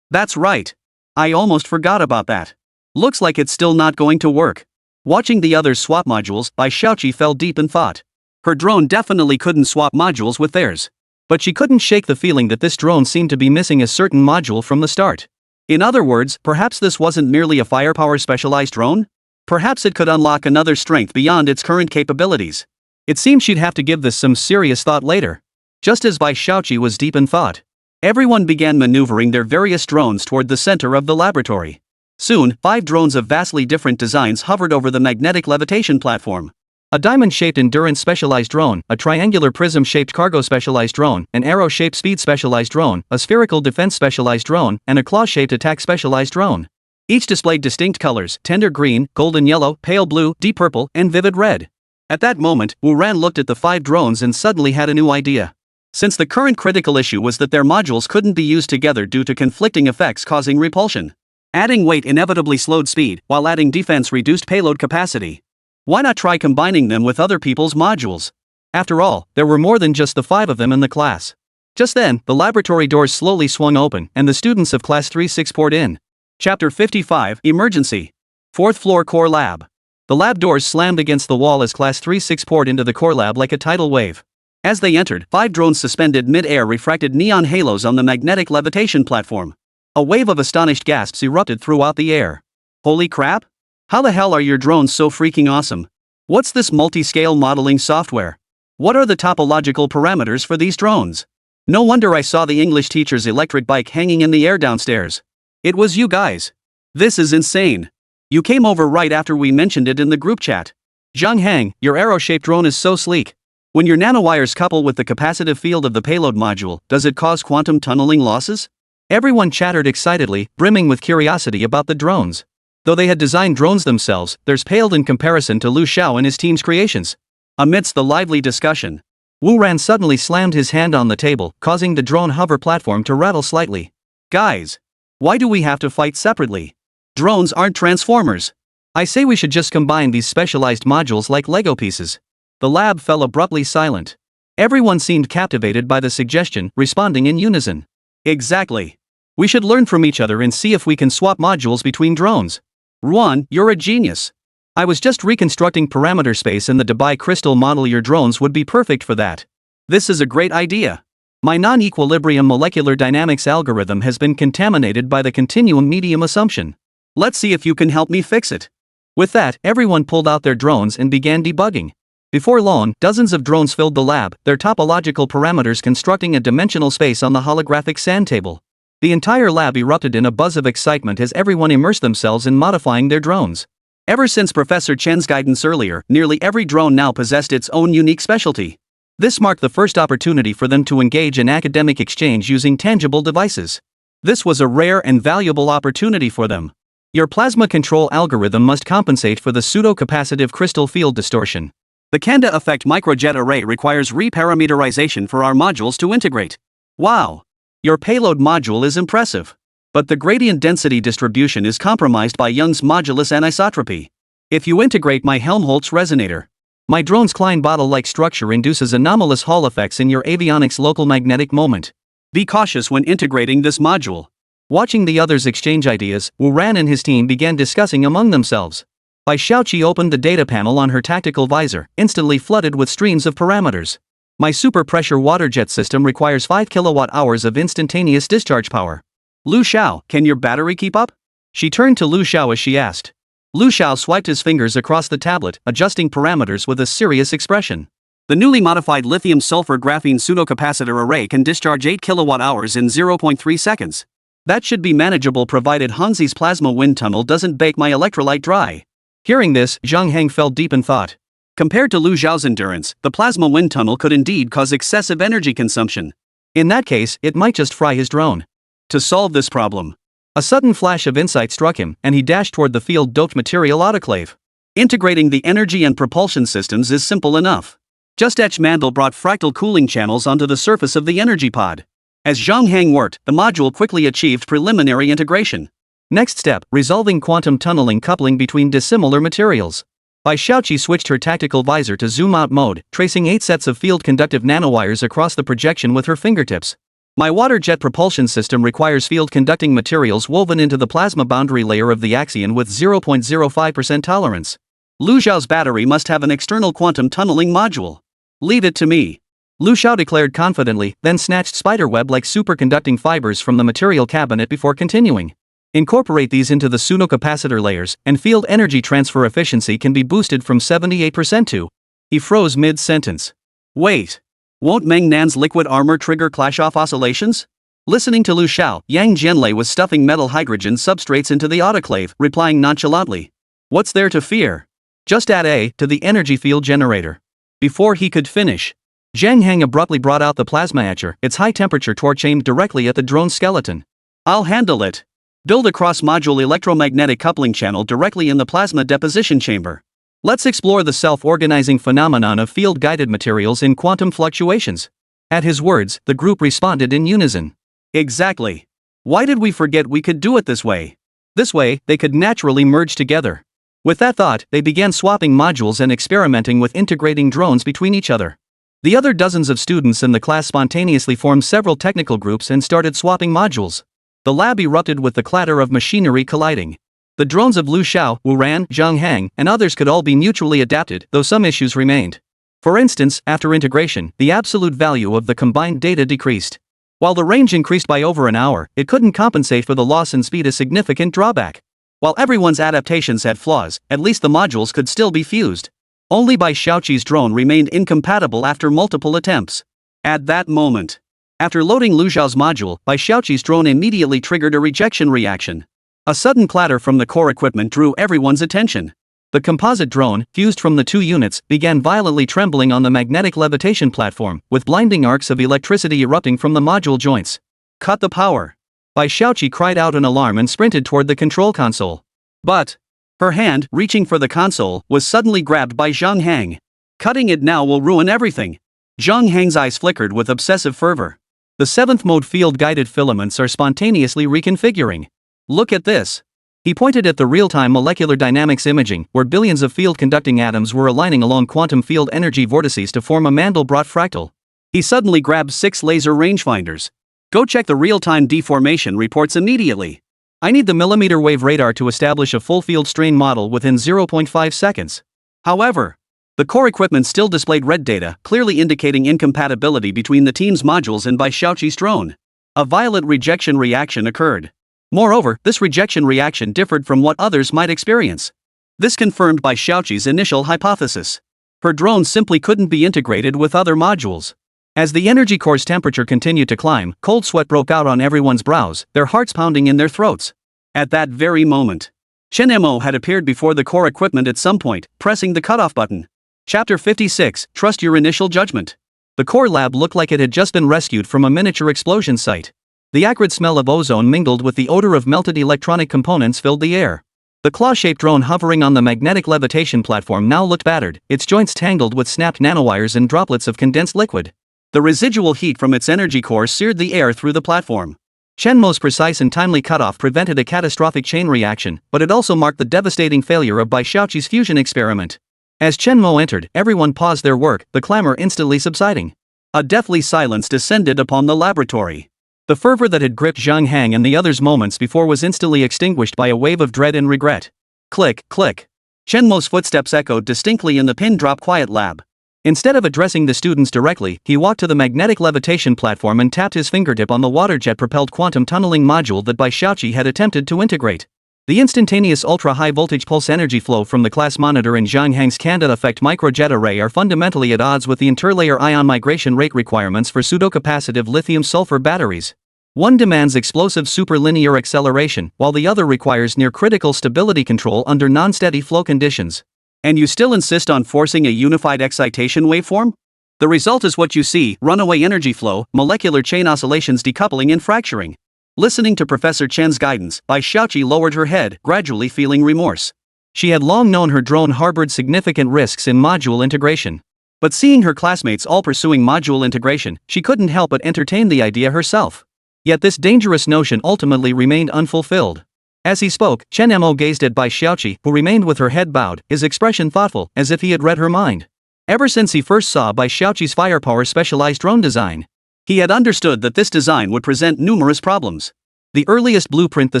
That's right. I almost forgot about that. Looks like it's still not going to work. Watching the others swap modules, Bai Xiaoqi fell deep in thought. Her drone definitely couldn't swap modules with theirs. But she couldn't shake the feeling that this drone seemed to be missing a certain module from the start. In other words, perhaps this wasn't merely a firepower specialized drone? Perhaps it could unlock another strength beyond its current capabilities. It seemed she'd have to give this some serious thought later. Just as Bai Xiaoqi was deep in thought, everyone began maneuvering their various drones toward the center of the laboratory. Soon, 5 drones of vastly different designs hovered over the magnetic levitation platform. A diamond-shaped endurance specialized drone, a triangular prism-shaped cargo specialized drone, an arrow-shaped speed specialized drone, a spherical defense specialized drone, and a claw-shaped attack specialized drone. Each displayed distinct colors: tender green, golden yellow, pale blue, deep purple, and vivid red. At that moment, Wu Ran looked at the 5 drones and suddenly had a new idea. Since the current critical issue was that their modules couldn't be used together due to conflicting effects causing repulsion. Adding weight inevitably slowed speed, while adding defense reduced payload capacity. Why not try combining them with other people's modules? After all, there were more than just the 5 of them in the class. Just then, the laboratory doors slowly swung open, and the students of Class 3-6 poured in. Chapter 55, Emergency. 4th Floor Core Lab. The lab doors slammed against the wall as Class 3-6 poured into the core lab like a tidal wave. As they entered, 5 drones suspended mid-air refracted neon halos on the magnetic levitation platform. A wave of astonished gasps erupted throughout the air. Holy crap! How the hell are your drones so freaking awesome? What's this multi-scale modeling software? What are the topological parameters for these drones? No wonder I saw the English teacher's electric bike hanging in the air downstairs. It was you guys. This is insane. You came over right after we mentioned it in the group chat. Zhang Hang, your arrow-shaped drone is so sleek. When your nanowires couple with the capacitive field of the payload module, does it cause quantum tunneling losses? Everyone chattered excitedly, brimming with curiosity about the drones. Though they had designed drones themselves, theirs paled in comparison to Lu Xiao and his team's creations. Amidst the lively discussion, Wu Ran suddenly slammed his hand on the table, causing the drone hover platform to rattle slightly. Guys! Why do we have to fight separately? Drones aren't transformers. I say we should just combine these specialized modules like Lego pieces. The lab fell abruptly silent. Everyone seemed captivated by the suggestion, responding in unison. Exactly. We should learn from each other and see if we can swap modules between drones. Ruan, you're a genius. I was just reconstructing parameter space in the Dubai crystal model. Your drones would be perfect for that. This is a great idea. My non-equilibrium molecular dynamics algorithm has been contaminated by the continuum medium assumption. Let's see if you can help me fix it. With that, everyone pulled out their drones and began debugging. Before long, dozens of drones filled the lab, their topological parameters constructing a dimensional space on the holographic sand table. The entire lab erupted in a buzz of excitement as everyone immersed themselves in modifying their drones. Ever since Professor Chen's guidance earlier, nearly every drone now possessed its own unique specialty. This marked the first opportunity for them to engage in academic exchange using tangible devices. This was a rare and valuable opportunity for them. Your plasma control algorithm must compensate for the pseudo-capacitive crystal field distortion. The Kanda effect microjet array requires reparameterization for our modules to integrate. Wow! Your payload module is impressive. But the gradient density distribution is compromised by Young's modulus anisotropy. If you integrate my Helmholtz resonator, my drone's Klein bottle-like structure induces anomalous Hall effects in your avionics local magnetic moment. Be cautious when integrating this module. Watching the others exchange ideas, Wu Ran and his team began discussing among themselves. Bai Xiaoqi opened the data panel on her tactical visor, instantly flooded with streams of parameters. My super pressure water jet system requires 5 kWh of instantaneous discharge power. Lu Xiao, can your battery keep up? She turned to Lu Xiao as she asked. Lu Xiao swiped his fingers across the tablet, adjusting parameters with a serious expression. The newly modified lithium-sulfur graphene pseudocapacitor array can discharge 8 kWh in 0.3 seconds. That should be manageable provided Hanzi's plasma wind tunnel doesn't bake my electrolyte dry. Hearing this, Zhang Heng fell deep in thought. Compared to Lu Xiao's endurance, the plasma wind tunnel could indeed cause excessive energy consumption. In that case, it might just fry his drone. To solve this problem, a sudden flash of insight struck him, and he dashed toward the field-doped material autoclave. Integrating the energy and propulsion systems is simple enough. Just etch Mandelbrot fractal cooling channels onto the surface of the energy pod. As Zhang Heng worked, the module quickly achieved preliminary integration. Next step, resolving quantum tunneling coupling between dissimilar materials. Bai Xiaoqi switched her tactical visor to zoom-out mode, tracing 8 sets of field-conductive nanowires across the projection with her fingertips. My water jet propulsion system requires field-conducting materials woven into the plasma boundary layer of the axion with 0.05% tolerance. Lu Xiao's battery must have an external quantum tunneling module. Leave it to me, Lu Xiao declared confidently, then snatched spiderweb-like superconducting fibers from the material cabinet before continuing. Incorporate these into the pseudocapacitor layers, and field energy transfer efficiency can be boosted from 78% to. He froze mid-sentence. Wait. Won't Meng Nan's liquid armor trigger clash-off oscillations? Listening to Lu Xiao, Yang Jianlei was stuffing metal hydrogen substrates into the autoclave, replying nonchalantly. What's there to fear? Just add A to the energy field generator. Before he could finish, Zhang Heng abruptly brought out the plasma etcher, its high-temperature torch aimed directly at the drone's skeleton. I'll handle it. Build a cross-module electromagnetic coupling channel directly in the plasma deposition chamber. Let's explore the self-organizing phenomenon of field-guided materials in quantum fluctuations. At his words, the group responded in unison. Exactly. Why did we forget we could do it this way? This way, they could naturally merge together. With that thought, they began swapping modules and experimenting with integrating drones between each other. The other dozens of students in the class spontaneously formed several technical groups and started swapping modules. The lab erupted with the clatter of machinery colliding. The drones of Lu Xiao, Wu Ran, Zhang Heng, and others could all be mutually adapted, though some issues remained. For instance, after integration, the absolute value of the combined data decreased. While the range increased by over an hour, it couldn't compensate for the loss in speed, a significant drawback. While everyone's adaptations had flaws, at least the modules could still be fused. Only Bai Xiaoqi's drone remained incompatible after multiple attempts. At that moment, after loading Lu Xiao's module, Bai Xiaoqi's drone immediately triggered a rejection reaction. A sudden clatter from the core equipment drew everyone's attention. The composite drone, fused from the two units, began violently trembling on the magnetic levitation platform, with blinding arcs of electricity erupting from the module joints. Cut the power! Bai Xiaoqi cried out in alarm and sprinted toward the control console. But her hand, reaching for the console, was suddenly grabbed by Zhang Heng. Cutting it now will ruin everything. Zhang Heng's eyes flickered with obsessive fervor. The 7th mode field-guided filaments are spontaneously reconfiguring. Look at this. He pointed at the real-time molecular dynamics imaging, where billions of field-conducting atoms were aligning along quantum field energy vortices to form a Mandelbrot fractal. He suddenly grabbed 6 laser rangefinders. Go check the real-time deformation reports immediately. I need the millimeter wave radar to establish a full field strain model within 0.5 seconds. However, the core equipment still displayed red data, clearly indicating incompatibility between the team's modules and Bai Xiaoqi's drone. A violent rejection reaction occurred. Moreover, this rejection reaction differed from what others might experience. This confirmed Bai Xiaoqi's initial hypothesis. Her drone simply couldn't be integrated with other modules. As the energy core's temperature continued to climb, cold sweat broke out on everyone's brows, their hearts pounding in their throats. At that very moment, Chen Mo had appeared before the core equipment at some point, pressing the cutoff button. Chapter 56, Trust Your Initial Judgment. The core lab looked like it had just been rescued from a miniature explosion site. The acrid smell of ozone mingled with the odor of melted electronic components filled the air. The claw-shaped drone hovering on the magnetic levitation platform now looked battered, its joints tangled with snapped nanowires and droplets of condensed liquid. The residual heat from its energy core seared the air through the platform. Chen Mo's precise and timely cutoff prevented a catastrophic chain reaction, but it also marked the devastating failure of Bai Xiaoqi's fusion experiment. As Chen Mo entered, everyone paused their work, the clamor instantly subsiding. A deathly silence descended upon the laboratory. The fervor that had gripped Zhang Heng and the others moments before was instantly extinguished by a wave of dread and regret. Click, click. Chen Mo's footsteps echoed distinctly in the pin-drop quiet lab. Instead of addressing the students directly, he walked to the magnetic levitation platform and tapped his fingertip on the water jet-propelled quantum tunneling module that Bai Xiaoqi had attempted to integrate. The instantaneous ultra-high voltage pulse energy flow from the class monitor and Zhanghang's Candida effect microjet array are fundamentally at odds with the interlayer ion migration rate requirements for pseudocapacitive lithium-sulfur batteries. One demands explosive superlinear acceleration, while the other requires near-critical stability control under non-steady flow conditions. And you still insist on forcing a unified excitation waveform? The result is what you see: runaway energy flow, molecular chain oscillations decoupling and fracturing. Listening to Professor Chen's guidance, Bai Xiaoqi lowered her head, gradually feeling remorse. She had long known her drone harbored significant risks in module integration. But seeing her classmates all pursuing module integration, she couldn't help but entertain the idea herself. Yet this dangerous notion ultimately remained unfulfilled. As he spoke, Chen Mo gazed at Bai Xiaoqi, who remained with her head bowed, his expression thoughtful, as if he had read her mind. Ever since he first saw Bai Xiaoqi's firepower specialized drone design, he had understood that this design would present numerous problems. The earliest blueprint the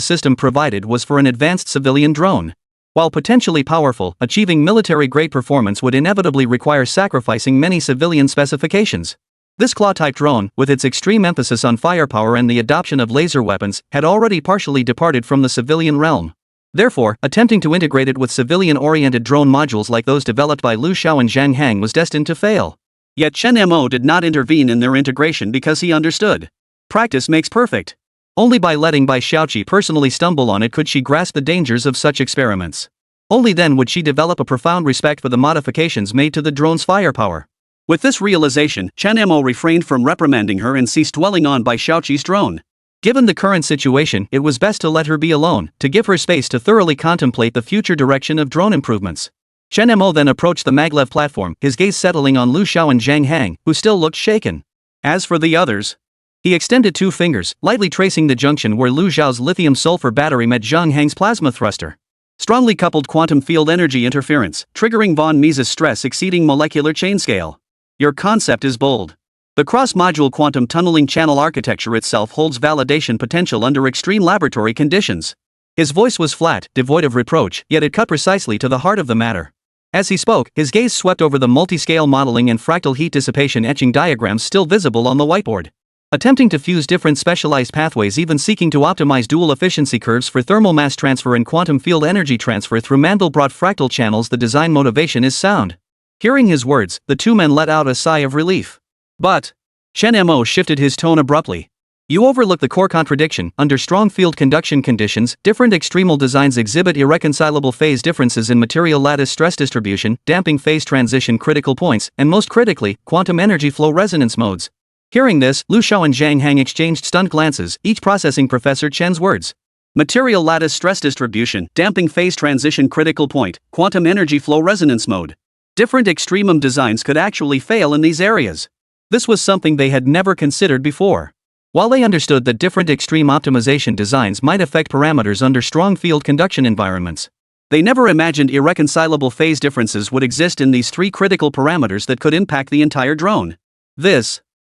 system provided was for an advanced civilian drone. While potentially powerful, achieving military-grade performance would inevitably require sacrificing many civilian specifications. This claw-type drone, with its extreme emphasis on firepower and the adoption of laser weapons, had already partially departed from the civilian realm. Therefore, attempting to integrate it with civilian-oriented drone modules like those developed by Liu Xiao and Zhang Hang was destined to fail. Yet Chen Mo did not intervene in their integration because he understood. Practice makes perfect. Only by letting Bai Xiaoqi personally stumble on it could she grasp the dangers of such experiments. Only then would she develop a profound respect for the modifications made to the drone's firepower. With this realization, Chen Mo refrained from reprimanding her and ceased dwelling on Bai Xiaoqi's drone. Given the current situation, it was best to let her be alone, to give her space to thoroughly contemplate the future direction of drone improvements. Chen Mo then approached the maglev platform, his gaze settling on Liu Xiao and Zhang Hang, who still looked shaken. As for the others, he extended two fingers, lightly tracing the junction where Liu Xiao's lithium-sulfur battery met Zhang Hang's plasma thruster. Strongly coupled quantum field energy interference, triggering von Mises stress exceeding molecular chain scale. Your concept is bold. The cross-module quantum tunneling channel architecture itself holds validation potential under extreme laboratory conditions. His voice was flat, devoid of reproach, yet it cut precisely to the heart of the matter. As he spoke, his gaze swept over the multi-scale modeling and fractal heat dissipation etching diagrams still visible on the whiteboard. Attempting to fuse different specialized pathways, even seeking to optimize dual efficiency curves for thermal mass transfer and quantum field energy transfer through Mandelbrot fractal channels, the design motivation is sound. Hearing his words, the two men let out a sigh of relief. But Chen Mo shifted his tone abruptly. You overlook the core contradiction. Under strong field conduction conditions, different extremal designs exhibit irreconcilable phase differences in material lattice stress distribution, damping phase transition critical points, and most critically, quantum energy flow resonance modes. Hearing this, Liu Xiao and Zhang Hang exchanged stunned glances, each processing Professor Chen's words. Material lattice stress distribution, damping phase transition critical point, quantum energy flow resonance mode. Different extremum designs could actually fail in these areas. This was something they had never considered before. While they understood that different extreme optimization designs might affect parameters under strong field conduction environments, they never imagined irreconcilable phase differences would exist in these three critical parameters that could impact the entire drone.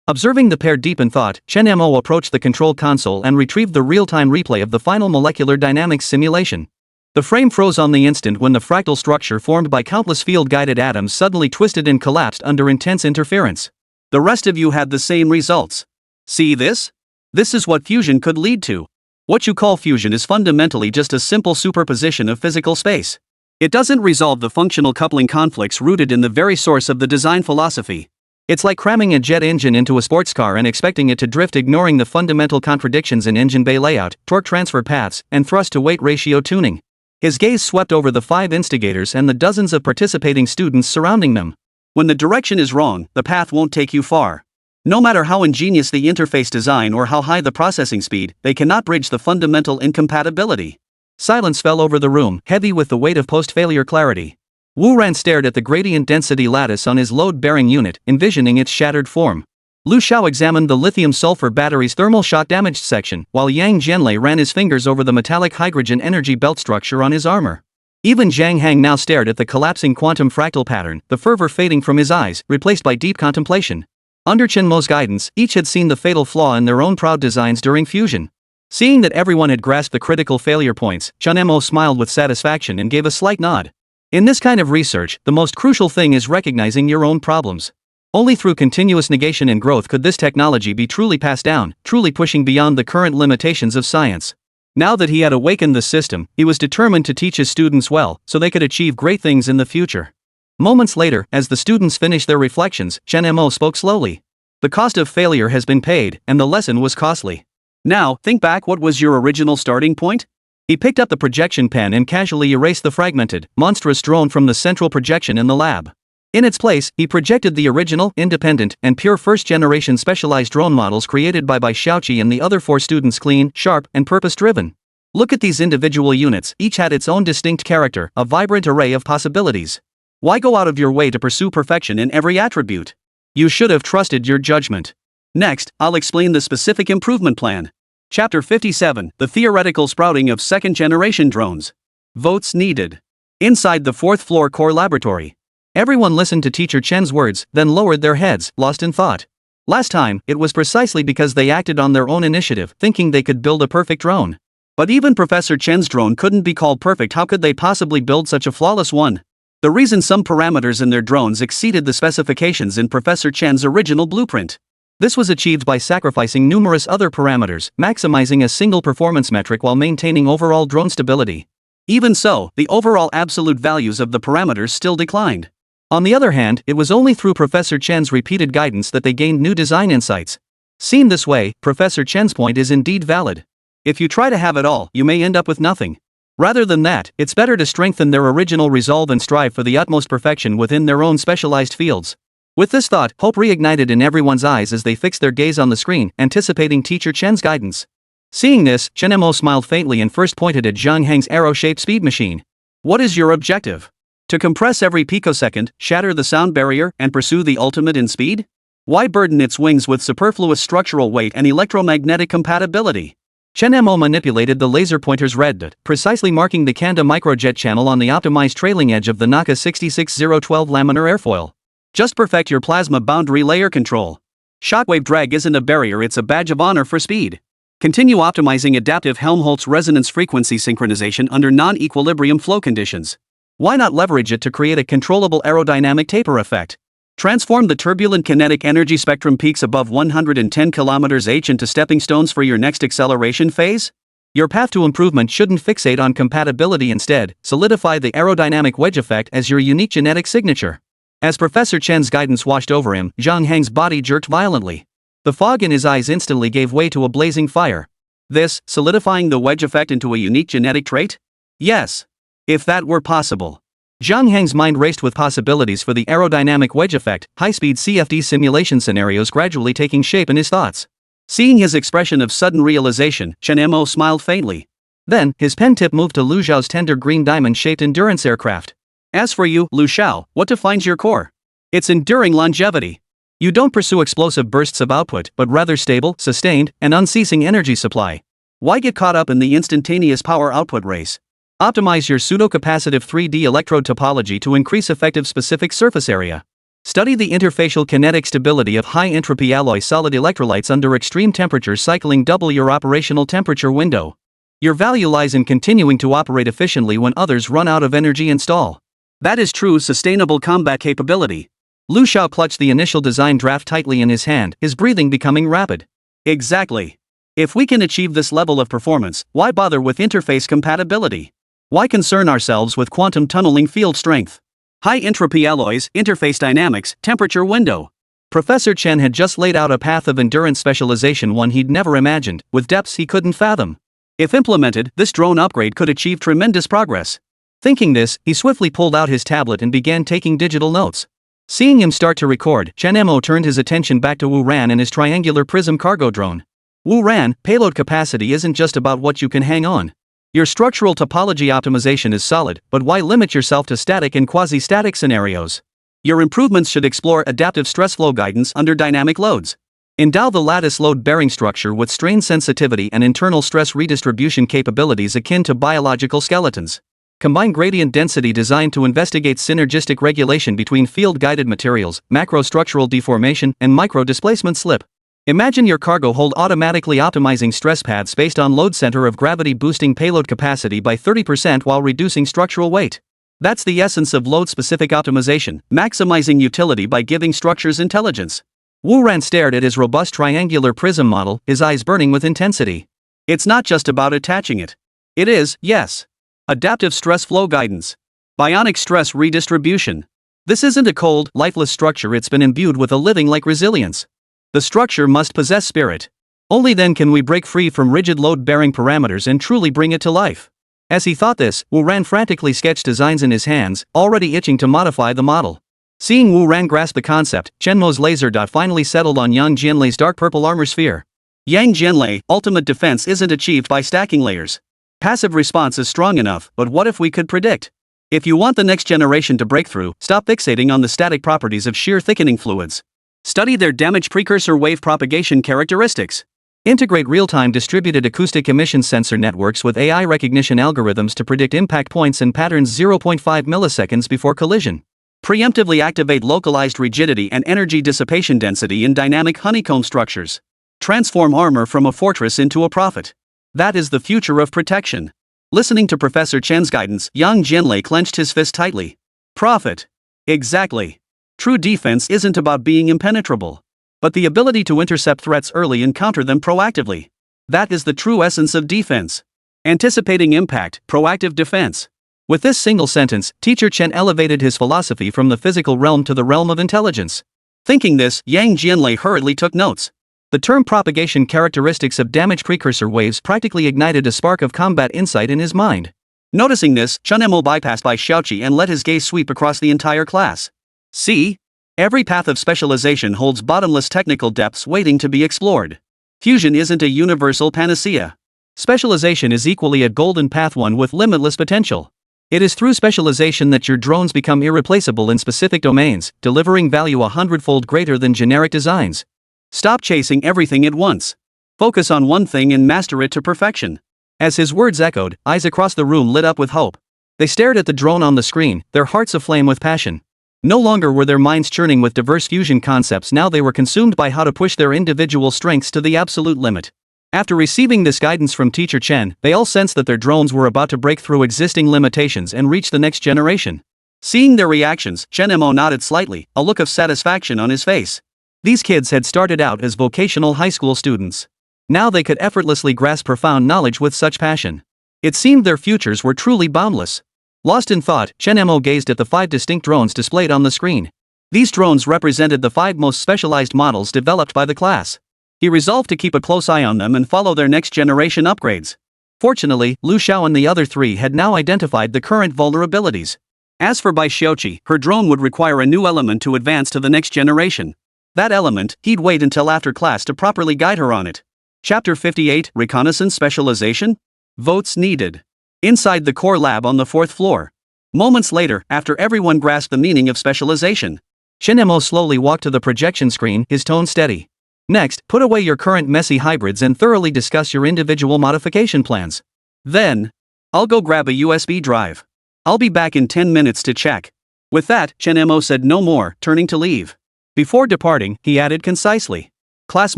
Observing the pair deep in thought, Chen Mo approached the control console and retrieved the real-time replay of the final molecular dynamics simulation. The frame froze on the instant when the fractal structure formed by countless field-guided atoms suddenly twisted and collapsed under intense interference. The rest of you had the same results. See this? This is what fusion could lead to. What you call fusion is fundamentally just a simple superposition of physical space. It doesn't resolve the functional coupling conflicts rooted in the very source of the design philosophy. It's like cramming a jet engine into a sports car and expecting it to drift, ignoring the fundamental contradictions in engine bay layout, torque transfer paths, and thrust-to-weight ratio tuning. His gaze swept over the 5 instigators and the dozens of participating students surrounding them. When the direction is wrong, the path won't take you far. No matter how ingenious the interface design or how high the processing speed, they cannot bridge the fundamental incompatibility. Silence fell over the room, heavy with the weight of post-failure clarity. Wu Ran stared at the gradient density lattice on his load-bearing unit, envisioning its shattered form. Liu Xiao examined the lithium-sulfur battery's thermal shock-damaged section, while Yang Jianlei ran his fingers over the metallic hydrogen energy belt structure on his armor. Even Zhang Hang now stared at the collapsing quantum fractal pattern, the fervor fading from his eyes, replaced by deep contemplation. Under Chen Mo's guidance, each had seen the fatal flaw in their own proud designs during fusion. Seeing that everyone had grasped the critical failure points, Chen Mo smiled with satisfaction and gave a slight nod. In this kind of research, the most crucial thing is recognizing your own problems. Only through continuous negation and growth could this technology be truly passed down, truly pushing beyond the current limitations of science. Now that he had awakened the system, he was determined to teach his students well, so they could achieve great things in the future. Moments later, as the students finished their reflections, Chen Mo spoke slowly. The cost of failure has been paid, and the lesson was costly. Now, think back, what was your original starting point? He picked up the projection pen and casually erased the fragmented, monstrous drone from the central projection in the lab. In its place, he projected the original, independent, and pure first-generation specialized drone models created by Xiaoqi and the other 4 students, clean, sharp, and purpose-driven. Look at these individual units, each had its own distinct character, a vibrant array of possibilities. Why go out of your way to pursue perfection in every attribute? You should have trusted your judgment. Next, I'll explain the specific improvement plan. Chapter 57, The Theoretical Sprouting of Second-Generation Drones. Votes needed. Inside the 4th floor core laboratory. Everyone listened to Teacher Chen's words, then lowered their heads, lost in thought. Last time, it was precisely because they acted on their own initiative, thinking they could build a perfect drone. But even Professor Chen's drone couldn't be called perfect. How could they possibly build such a flawless one? The reason some parameters in their drones exceeded the specifications in Professor Chen's original blueprint. This was achieved by sacrificing numerous other parameters, maximizing a single performance metric while maintaining overall drone stability. Even so, the overall absolute values of the parameters still declined. On the other hand, it was only through Professor Chen's repeated guidance that they gained new design insights. Seen this way, Professor Chen's point is indeed valid. If you try to have it all, you may end up with nothing. Rather than that, it's better to strengthen their original resolve and strive for the utmost perfection within their own specialized fields. With this thought, hope reignited in everyone's eyes as they fixed their gaze on the screen, anticipating Teacher Chen's guidance. Seeing this, Chen Mo smiled faintly and first pointed at Zhang Heng's arrow-shaped speed machine. What is your objective? To compress every picosecond, shatter the sound barrier, and pursue the ultimate in speed? Why burden its wings with superfluous structural weight and electromagnetic compatibility? Chen Mo manipulated the laser pointer's red dot, precisely marking the Kanda microjet channel on the optimized trailing edge of the Naka 66012 laminar airfoil. Just perfect your plasma boundary layer control. Shockwave drag isn't a barrier, it's a badge of honor for speed. Continue optimizing adaptive Helmholtz resonance frequency synchronization under non-equilibrium flow conditions. Why not leverage it to create a controllable aerodynamic taper effect? Transform the turbulent kinetic energy spectrum peaks above 110 km/h into stepping stones for your next acceleration phase? Your path to improvement shouldn't fixate on compatibility, instead, solidify the aerodynamic wedge effect as your unique genetic signature. As Professor Chen's guidance washed over him, Zhang Heng's body jerked violently. The fog in his eyes instantly gave way to a blazing fire. This, solidifying the wedge effect into a unique genetic trait? Yes. If that were possible. Zhang Heng's mind raced with possibilities for the aerodynamic wedge effect, high-speed CFD simulation scenarios gradually taking shape in his thoughts. Seeing his expression of sudden realization, Chen Mo smiled faintly. Then, his pen tip moved to Lu Xiao's tender green diamond-shaped endurance aircraft. As for you, Lu Xiao, what defines your core? It's enduring longevity. You don't pursue explosive bursts of output, but rather stable, sustained, and unceasing energy supply. Why get caught up in the instantaneous power output race? Optimize your pseudo-capacitive 3D electrode topology to increase effective specific surface area. Study the interfacial kinetic stability of high-entropy alloy solid electrolytes under extreme temperatures, cycling double your operational temperature window. Your value lies in continuing to operate efficiently when others run out of energy and stall. That is true sustainable combat capability. Lu Xiao clutched the initial design draft tightly in his hand, his breathing becoming rapid. Exactly. If we can achieve this level of performance, why bother with interface compatibility? Why concern ourselves with quantum tunneling field strength? High entropy alloys, interface dynamics, temperature window. Professor Chen had just laid out a path of endurance specialization one he'd never imagined, with depths he couldn't fathom. If implemented, this drone upgrade could achieve tremendous progress. Thinking this, he swiftly pulled out his tablet and began taking digital notes. Seeing him start to record, Chen Mo turned his attention back to Wu Ran and his triangular prism cargo drone. Wu Ran, payload capacity isn't just about what you can hang on. Your structural topology optimization is solid, but why limit yourself to static and quasi-static scenarios? Your improvements should explore adaptive stress flow guidance under dynamic loads. Endow the lattice load-bearing structure with strain sensitivity and internal stress redistribution capabilities akin to biological skeletons. Combine gradient density designed to investigate synergistic regulation between field-guided materials, macrostructural deformation, and micro-displacement slip. Imagine your cargo hold automatically optimizing stress paths based on load center of gravity, boosting payload capacity by 30% while reducing structural weight. That's the essence of load-specific optimization, maximizing utility by giving structures intelligence. Wu Ran stared at his robust triangular prism model, his eyes burning with intensity. It's not just about attaching it. It is, yes. Adaptive stress flow guidance. Bionic stress redistribution. This isn't a cold, lifeless structure, it's been imbued with a living-like resilience. The structure must possess spirit. Only then can we break free from rigid load-bearing parameters and truly bring it to life. As he thought this, Wu Ran frantically sketched designs in his hands, already itching to modify the model. Seeing Wu Ran grasp the concept, Chen Mo's laser dot finally settled on Yang Jianlei's dark purple armor sphere. Yang Jianlei, ultimate defense isn't achieved by stacking layers. Passive response is strong enough, but what if we could predict? If you want the next generation to break through, stop fixating on the static properties of shear thickening fluids. Study their damage precursor wave propagation characteristics. Integrate real-time distributed acoustic emission sensor networks with AI recognition algorithms to predict impact points and patterns 0.5 milliseconds before collision. Preemptively activate localized rigidity and energy dissipation density in dynamic honeycomb structures. Transform armor from a fortress into a prophet. That is the future of protection. Listening to Professor Chen's guidance, Yang Jianlei clenched his fist tightly. Prophet. Exactly. True defense isn't about being impenetrable, but the ability to intercept threats early and counter them proactively. That is the true essence of defense. Anticipating impact, proactive defense. With this single sentence, Teacher Chen elevated his philosophy from the physical realm to the realm of intelligence. Thinking this, Yang Jianlei hurriedly took notes. The term propagation characteristics of damage precursor waves practically ignited a spark of combat insight in his mind. Noticing this, Chen Mo bypassed Bai Xiaoqi and let his gaze sweep across the entire class. See? Every path of specialization holds bottomless technical depths waiting to be explored. Fusion isn't a universal panacea. Specialization is equally a golden path, one with limitless potential. It is through specialization that your drones become irreplaceable in specific domains, delivering value 100-fold greater than generic designs. Stop chasing everything at once. Focus on one thing and master it to perfection. As his words echoed, eyes across the room lit up with hope. They stared at the drone on the screen, their hearts aflame with passion. No longer were their minds churning with diverse fusion concepts, now they were consumed by how to push their individual strengths to the absolute limit. After receiving this guidance from Teacher Chen, they all sensed that their drones were about to break through existing limitations and reach the next generation. Seeing their reactions, Chen Mo nodded slightly, a look of satisfaction on his face. These kids had started out as vocational high school students. Now they could effortlessly grasp profound knowledge with such passion. It seemed their futures were truly boundless. Lost in thought, Chen Mo gazed at the 5 distinct drones displayed on the screen. These drones represented the 5 most specialized models developed by the class. He resolved to keep a close eye on them and follow their next generation upgrades. Fortunately, Lu Xiao and the other 3 had now identified the current vulnerabilities. As for Bai Xiaoqi, her drone would require a new element to advance to the next generation. That element, he'd wait until after class to properly guide her on it. Chapter 58, Reconnaissance Specialization? Votes needed. Inside the core lab on the 4th floor. Moments later, after everyone grasped the meaning of specialization, Chen Mo slowly walked to the projection screen, his tone steady. Next, put away your current messy hybrids and thoroughly discuss your individual modification plans. Then, I'll go grab a USB drive. I'll be back in 10 minutes to check. With that, Chen Mo said no more, turning to leave. Before departing, he added concisely, "Class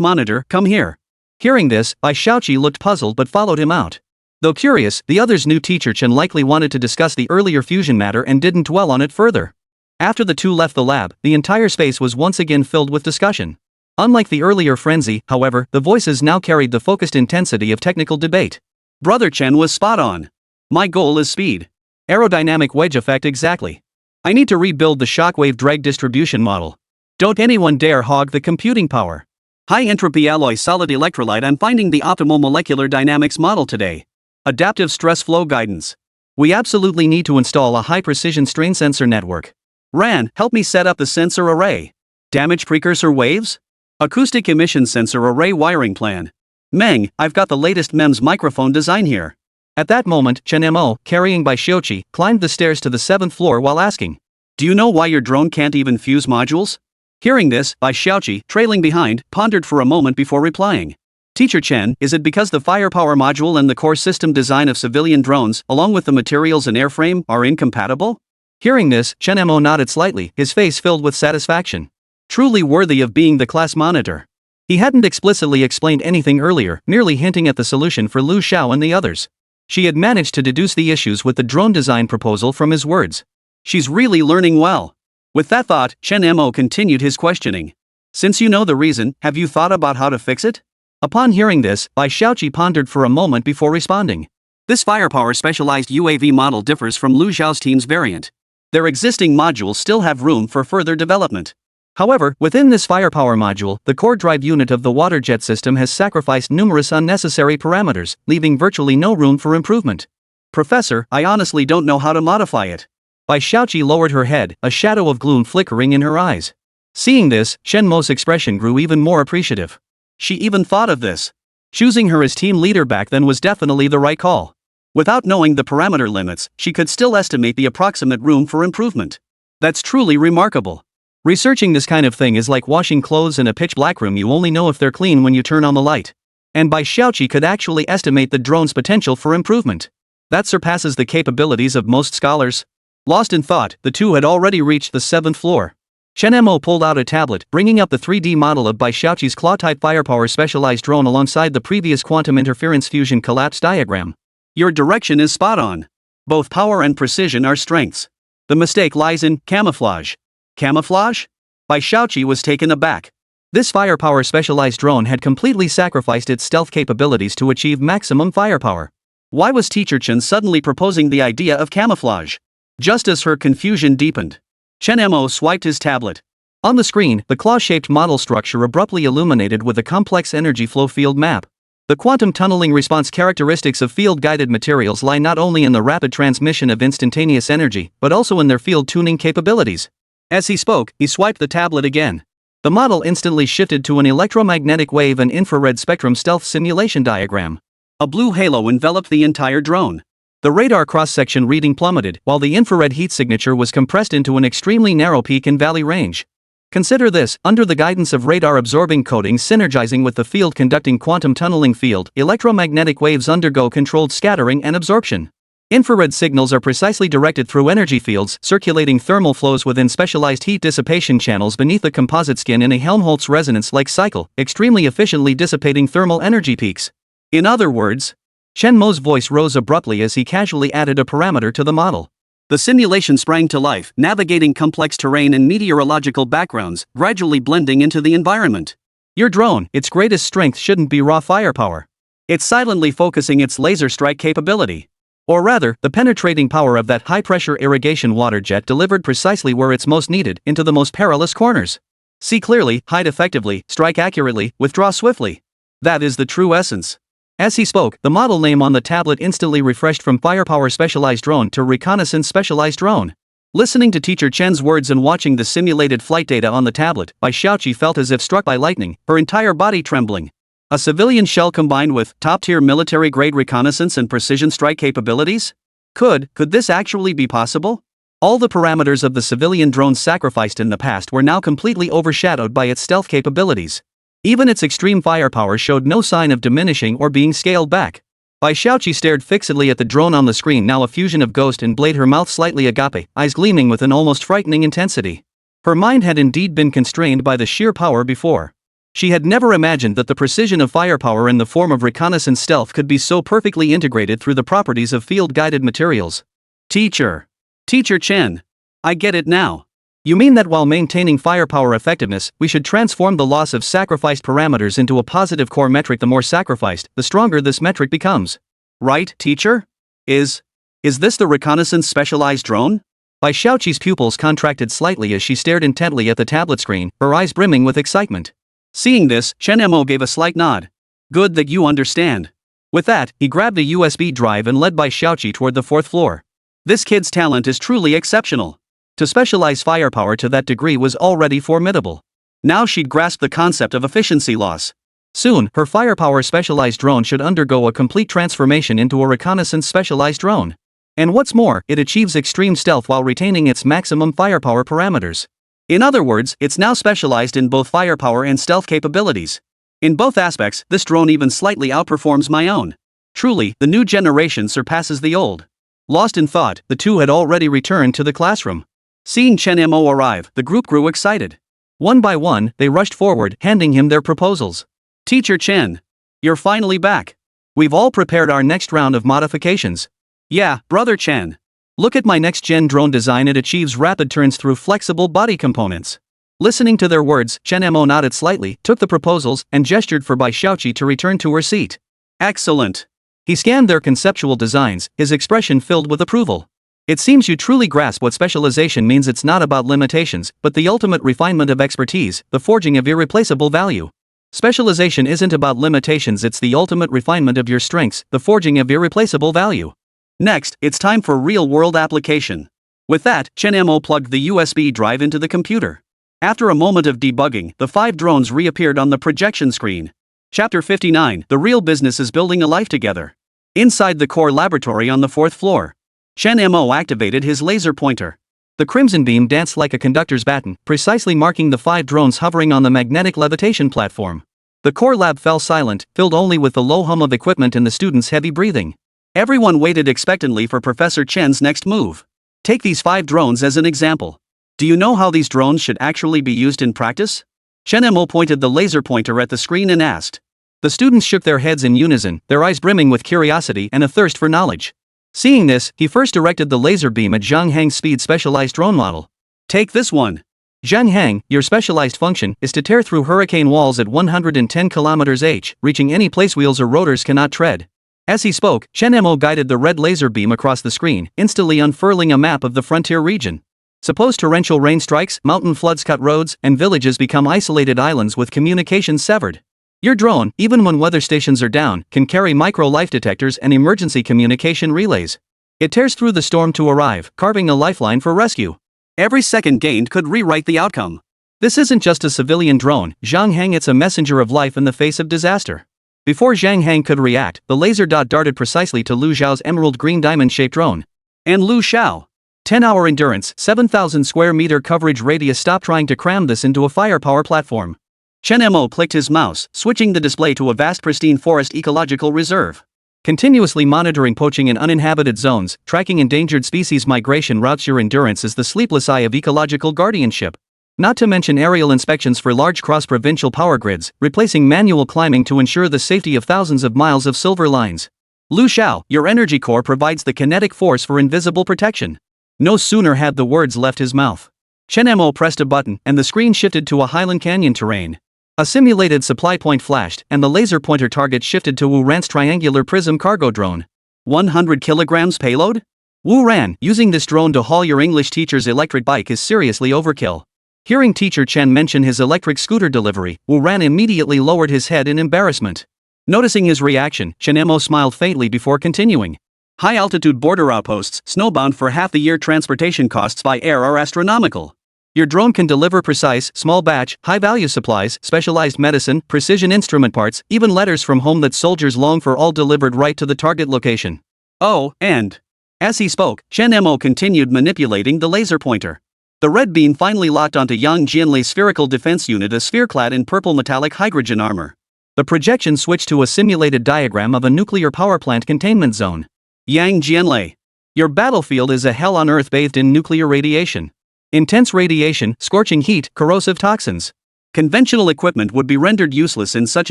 monitor, come here." Hearing this, Bai Xiaoqi looked puzzled but followed him out. Though curious, the others knew Teacher Chen likely wanted to discuss the earlier fusion matter and didn't dwell on it further. After the two left the lab, the entire space was once again filled with discussion. Unlike the earlier frenzy, however, the voices now carried the focused intensity of technical debate. Brother Chen was spot on. My goal is speed. Aerodynamic wedge effect exactly. I need to rebuild the shockwave drag distribution model. Don't anyone dare hog the computing power. High entropy alloy solid electrolyte. I'm finding the optimal molecular dynamics model today. Adaptive stress flow guidance. We absolutely need to install a high precision strain sensor network. Ran, help me set up the sensor array. Damage precursor waves? Acoustic emission sensor array wiring plan. Meng, I've got the latest MEMS microphone design here. At that moment, Chen Mo, carrying Bai Xiaoqi, climbed the stairs to the 7th floor while asking, "Do you know why your drone can't even fuse modules?" Hearing this, Bai Xiaoqi, trailing behind, pondered for a moment before replying. Teacher Chen, is it because the firepower module and the core system design of civilian drones, along with the materials and airframe, are incompatible? Hearing this, Chen Mo nodded slightly, his face filled with satisfaction. Truly worthy of being the class monitor. He hadn't explicitly explained anything earlier, merely hinting at the solution for Lu Xiao and the others. She had managed to deduce the issues with the drone design proposal from his words. She's really learning well. With that thought, Chen Mo continued his questioning. Since you know the reason, have you thought about how to fix it? Upon hearing this, Bai Xiaoqi pondered for a moment before responding. This firepower specialized UAV model differs from Lu Xiao's team's variant. Their existing modules still have room for further development. However, within this firepower module, the core drive unit of the water jet system has sacrificed numerous unnecessary parameters, leaving virtually no room for improvement. Professor, I honestly don't know how to modify it. Bai Xiaoqi lowered her head, a shadow of gloom flickering in her eyes. Seeing this, Chen Mo's expression grew even more appreciative. She even thought of this. Choosing her as team leader back then was definitely the right call. Without knowing the parameter limits, she could still estimate the approximate room for improvement. That's truly remarkable. Researching this kind of thing is like washing clothes in a pitch-black room. You only know if they're clean when you turn on the light. And Bai Xiaoqi could actually estimate the drone's potential for improvement. That surpasses the capabilities of most scholars. Lost in thought, the two had already reached the 7th floor. Chen Mo pulled out a tablet, bringing up the 3D model of Bai Xiaoqi's claw-type firepower specialized drone alongside the previous quantum interference fusion collapse diagram. Your direction is spot on. Both power and precision are strengths. The mistake lies in camouflage. Camouflage? Bai Xiaoqi was taken aback. This firepower specialized drone had completely sacrificed its stealth capabilities to achieve maximum firepower. Why was Teacher Chen suddenly proposing the idea of camouflage? Just as her confusion deepened, Chen Mo swiped his tablet. On the screen, the claw-shaped model structure abruptly illuminated with a complex energy flow field map. The quantum tunneling response characteristics of field-guided materials lie not only in the rapid transmission of instantaneous energy, but also in their field tuning capabilities. As he spoke, he swiped the tablet again. The model instantly shifted to an electromagnetic wave and infrared spectrum stealth simulation diagram. A blue halo enveloped the entire drone. The radar cross-section reading plummeted, while the infrared heat signature was compressed into an extremely narrow peak and valley range. Consider this, under the guidance of radar-absorbing coatings synergizing with the field-conducting quantum tunneling field, electromagnetic waves undergo controlled scattering and absorption. Infrared signals are precisely directed through energy fields, circulating thermal flows within specialized heat dissipation channels beneath the composite skin in a Helmholtz resonance-like cycle, extremely efficiently dissipating thermal energy peaks. In other words, Chen Mo's voice rose abruptly as he casually added a parameter to the model. The simulation sprang to life, navigating complex terrain and meteorological backgrounds, gradually blending into the environment. Your drone, its greatest strength shouldn't be raw firepower. It's silently focusing its laser strike capability. Or rather, the penetrating power of that high-pressure irrigation water jet delivered precisely where it's most needed, into the most perilous corners. See clearly, hide effectively, strike accurately, withdraw swiftly. That is the true essence. As he spoke, the model name on the tablet instantly refreshed from Firepower Specialized Drone to Reconnaissance Specialized Drone. Listening to Teacher Chen's words and watching the simulated flight data on the tablet, Bai Xiaoqi felt as if struck by lightning, her entire body trembling. A civilian shell combined with top-tier military-grade reconnaissance and precision strike capabilities? Could this actually be possible? All the parameters of the civilian drones sacrificed in the past were now completely overshadowed by its stealth capabilities. Even its extreme firepower showed no sign of diminishing or being scaled back. Bai Xiaoqi stared fixedly at the drone on the screen, now a fusion of ghost and blade, her mouth slightly agape, eyes gleaming with an almost frightening intensity. Her mind had indeed been constrained by the sheer power before. She had never imagined that the precision of firepower in the form of reconnaissance stealth could be so perfectly integrated through the properties of field-guided materials. Teacher Chen. I get it now. You mean that while maintaining firepower effectiveness, we should transform the loss of sacrificed parameters into a positive core metric. The more sacrificed, the stronger this metric becomes. Right, teacher? Is this the reconnaissance specialized drone? Bai Xiaoqi's pupils contracted slightly as she stared intently at the tablet screen, her eyes brimming with excitement. Seeing this, Chen Mo gave a slight nod. Good that you understand. With that, he grabbed a USB drive and led Bai Xiaoqi toward the 4th floor. This kid's talent is truly exceptional. To specialize firepower to that degree was already formidable. Now she'd grasped the concept of efficiency loss. Soon, her firepower specialized drone should undergo a complete transformation into a reconnaissance specialized drone. And what's more, it achieves extreme stealth while retaining its maximum firepower parameters. In other words, it's now specialized in both firepower and stealth capabilities. In both aspects, this drone even slightly outperforms my own. Truly, the new generation surpasses the old. Lost in thought, the two had already returned to the classroom. Seeing Chen Mo arrive, the group grew excited. One by one, they rushed forward, handing him their proposals. Teacher Chen, you're finally back. We've all prepared our next round of modifications. Yeah, Brother Chen. Look at my next-gen drone design. It achieves rapid turns through flexible body components. Listening to their words, Chen Mo nodded slightly, took the proposals, and gestured for Bai Xiaoqi to return to her seat. Excellent. He scanned their conceptual designs, his expression filled with approval. It seems you truly grasp what specialization means. It's not about limitations, but the ultimate refinement of expertise, the forging of irreplaceable value. Specialization isn't about limitations, it's the ultimate refinement of your strengths, the forging of irreplaceable value. Next, it's time for real-world application. With that, Chen Mo plugged the USB drive into the computer. After a moment of debugging, the 5 drones reappeared on the projection screen. Chapter 59, The Real Business is Building a Life Together. Inside the core laboratory on the 4th floor, Chen Mo activated his laser pointer. The crimson beam danced like a conductor's baton, precisely marking the 5 drones hovering on the magnetic levitation platform. The core lab fell silent, filled only with the low hum of equipment and the students' heavy breathing. Everyone waited expectantly for Professor Chen's next move. Take these 5 drones as an example. Do you know how these drones should actually be used in practice? Chen Mo pointed the laser pointer at the screen and asked. The students shook their heads in unison, their eyes brimming with curiosity and a thirst for knowledge. Seeing this, he first directed the laser beam at Zhang Hang's speed specialized drone model. Take this one. Zhang Hang, your specialized function is to tear through hurricane walls at 110 km/h, reaching any place wheels or rotors cannot tread. As he spoke, Chen Mo guided the red laser beam across the screen, instantly unfurling a map of the frontier region. Suppose torrential rain strikes, mountain floods cut roads, and villages become isolated islands with communications severed. Your drone, even when weather stations are down, can carry micro-life detectors and emergency communication relays. It tears through the storm to arrive, carving a lifeline for rescue. Every second gained could rewrite the outcome. This isn't just a civilian drone, Zhang Hang, it's a messenger of life in the face of disaster. Before Zhang Hang could react, the laser dot darted precisely to Lu Xiao's emerald green diamond-shaped drone. And Lu Xiao, 10-hour endurance, 7,000 square meter coverage radius. Stop trying to cram this into a firepower platform. Chen Mo clicked his mouse, switching the display to a vast pristine forest ecological reserve. Continuously monitoring poaching in uninhabited zones, tracking endangered species migration routes. Your endurance is the sleepless eye of ecological guardianship. Not to mention aerial inspections for large cross-provincial power grids, replacing manual climbing to ensure the safety of thousands of miles of silver lines. Lu Xiao, your energy core provides the kinetic force for invisible protection. No sooner had the words left his mouth. Chen Mo pressed a button, and the screen shifted to a Highland Canyon terrain. A simulated supply point flashed, and the laser pointer target shifted to Wu Ran's triangular prism cargo drone. 100 kilograms payload? Wu Ran, using this drone to haul your English teacher's electric bike is seriously overkill. Hearing teacher Chen mention his electric scooter delivery, Wu Ran immediately lowered his head in embarrassment. Noticing his reaction, Chen Mo smiled faintly before continuing. High-altitude border outposts, snowbound for half the year. Transportation costs by air are astronomical. Your drone can deliver precise, small-batch, high-value supplies, specialized medicine, precision instrument parts, even letters from home that soldiers long for, all delivered right to the target location. Oh, and... As he spoke, Chen Mo continued manipulating the laser pointer. The red beam finally locked onto Yang Jianlei's spherical defense unit, a sphere clad in purple metallic hydrogen armor. The projection switched to a simulated diagram of a nuclear power plant containment zone. Yang Jianlei. Your battlefield is a hell on earth bathed in nuclear radiation. Intense radiation, scorching heat, corrosive toxins. Conventional equipment would be rendered useless in such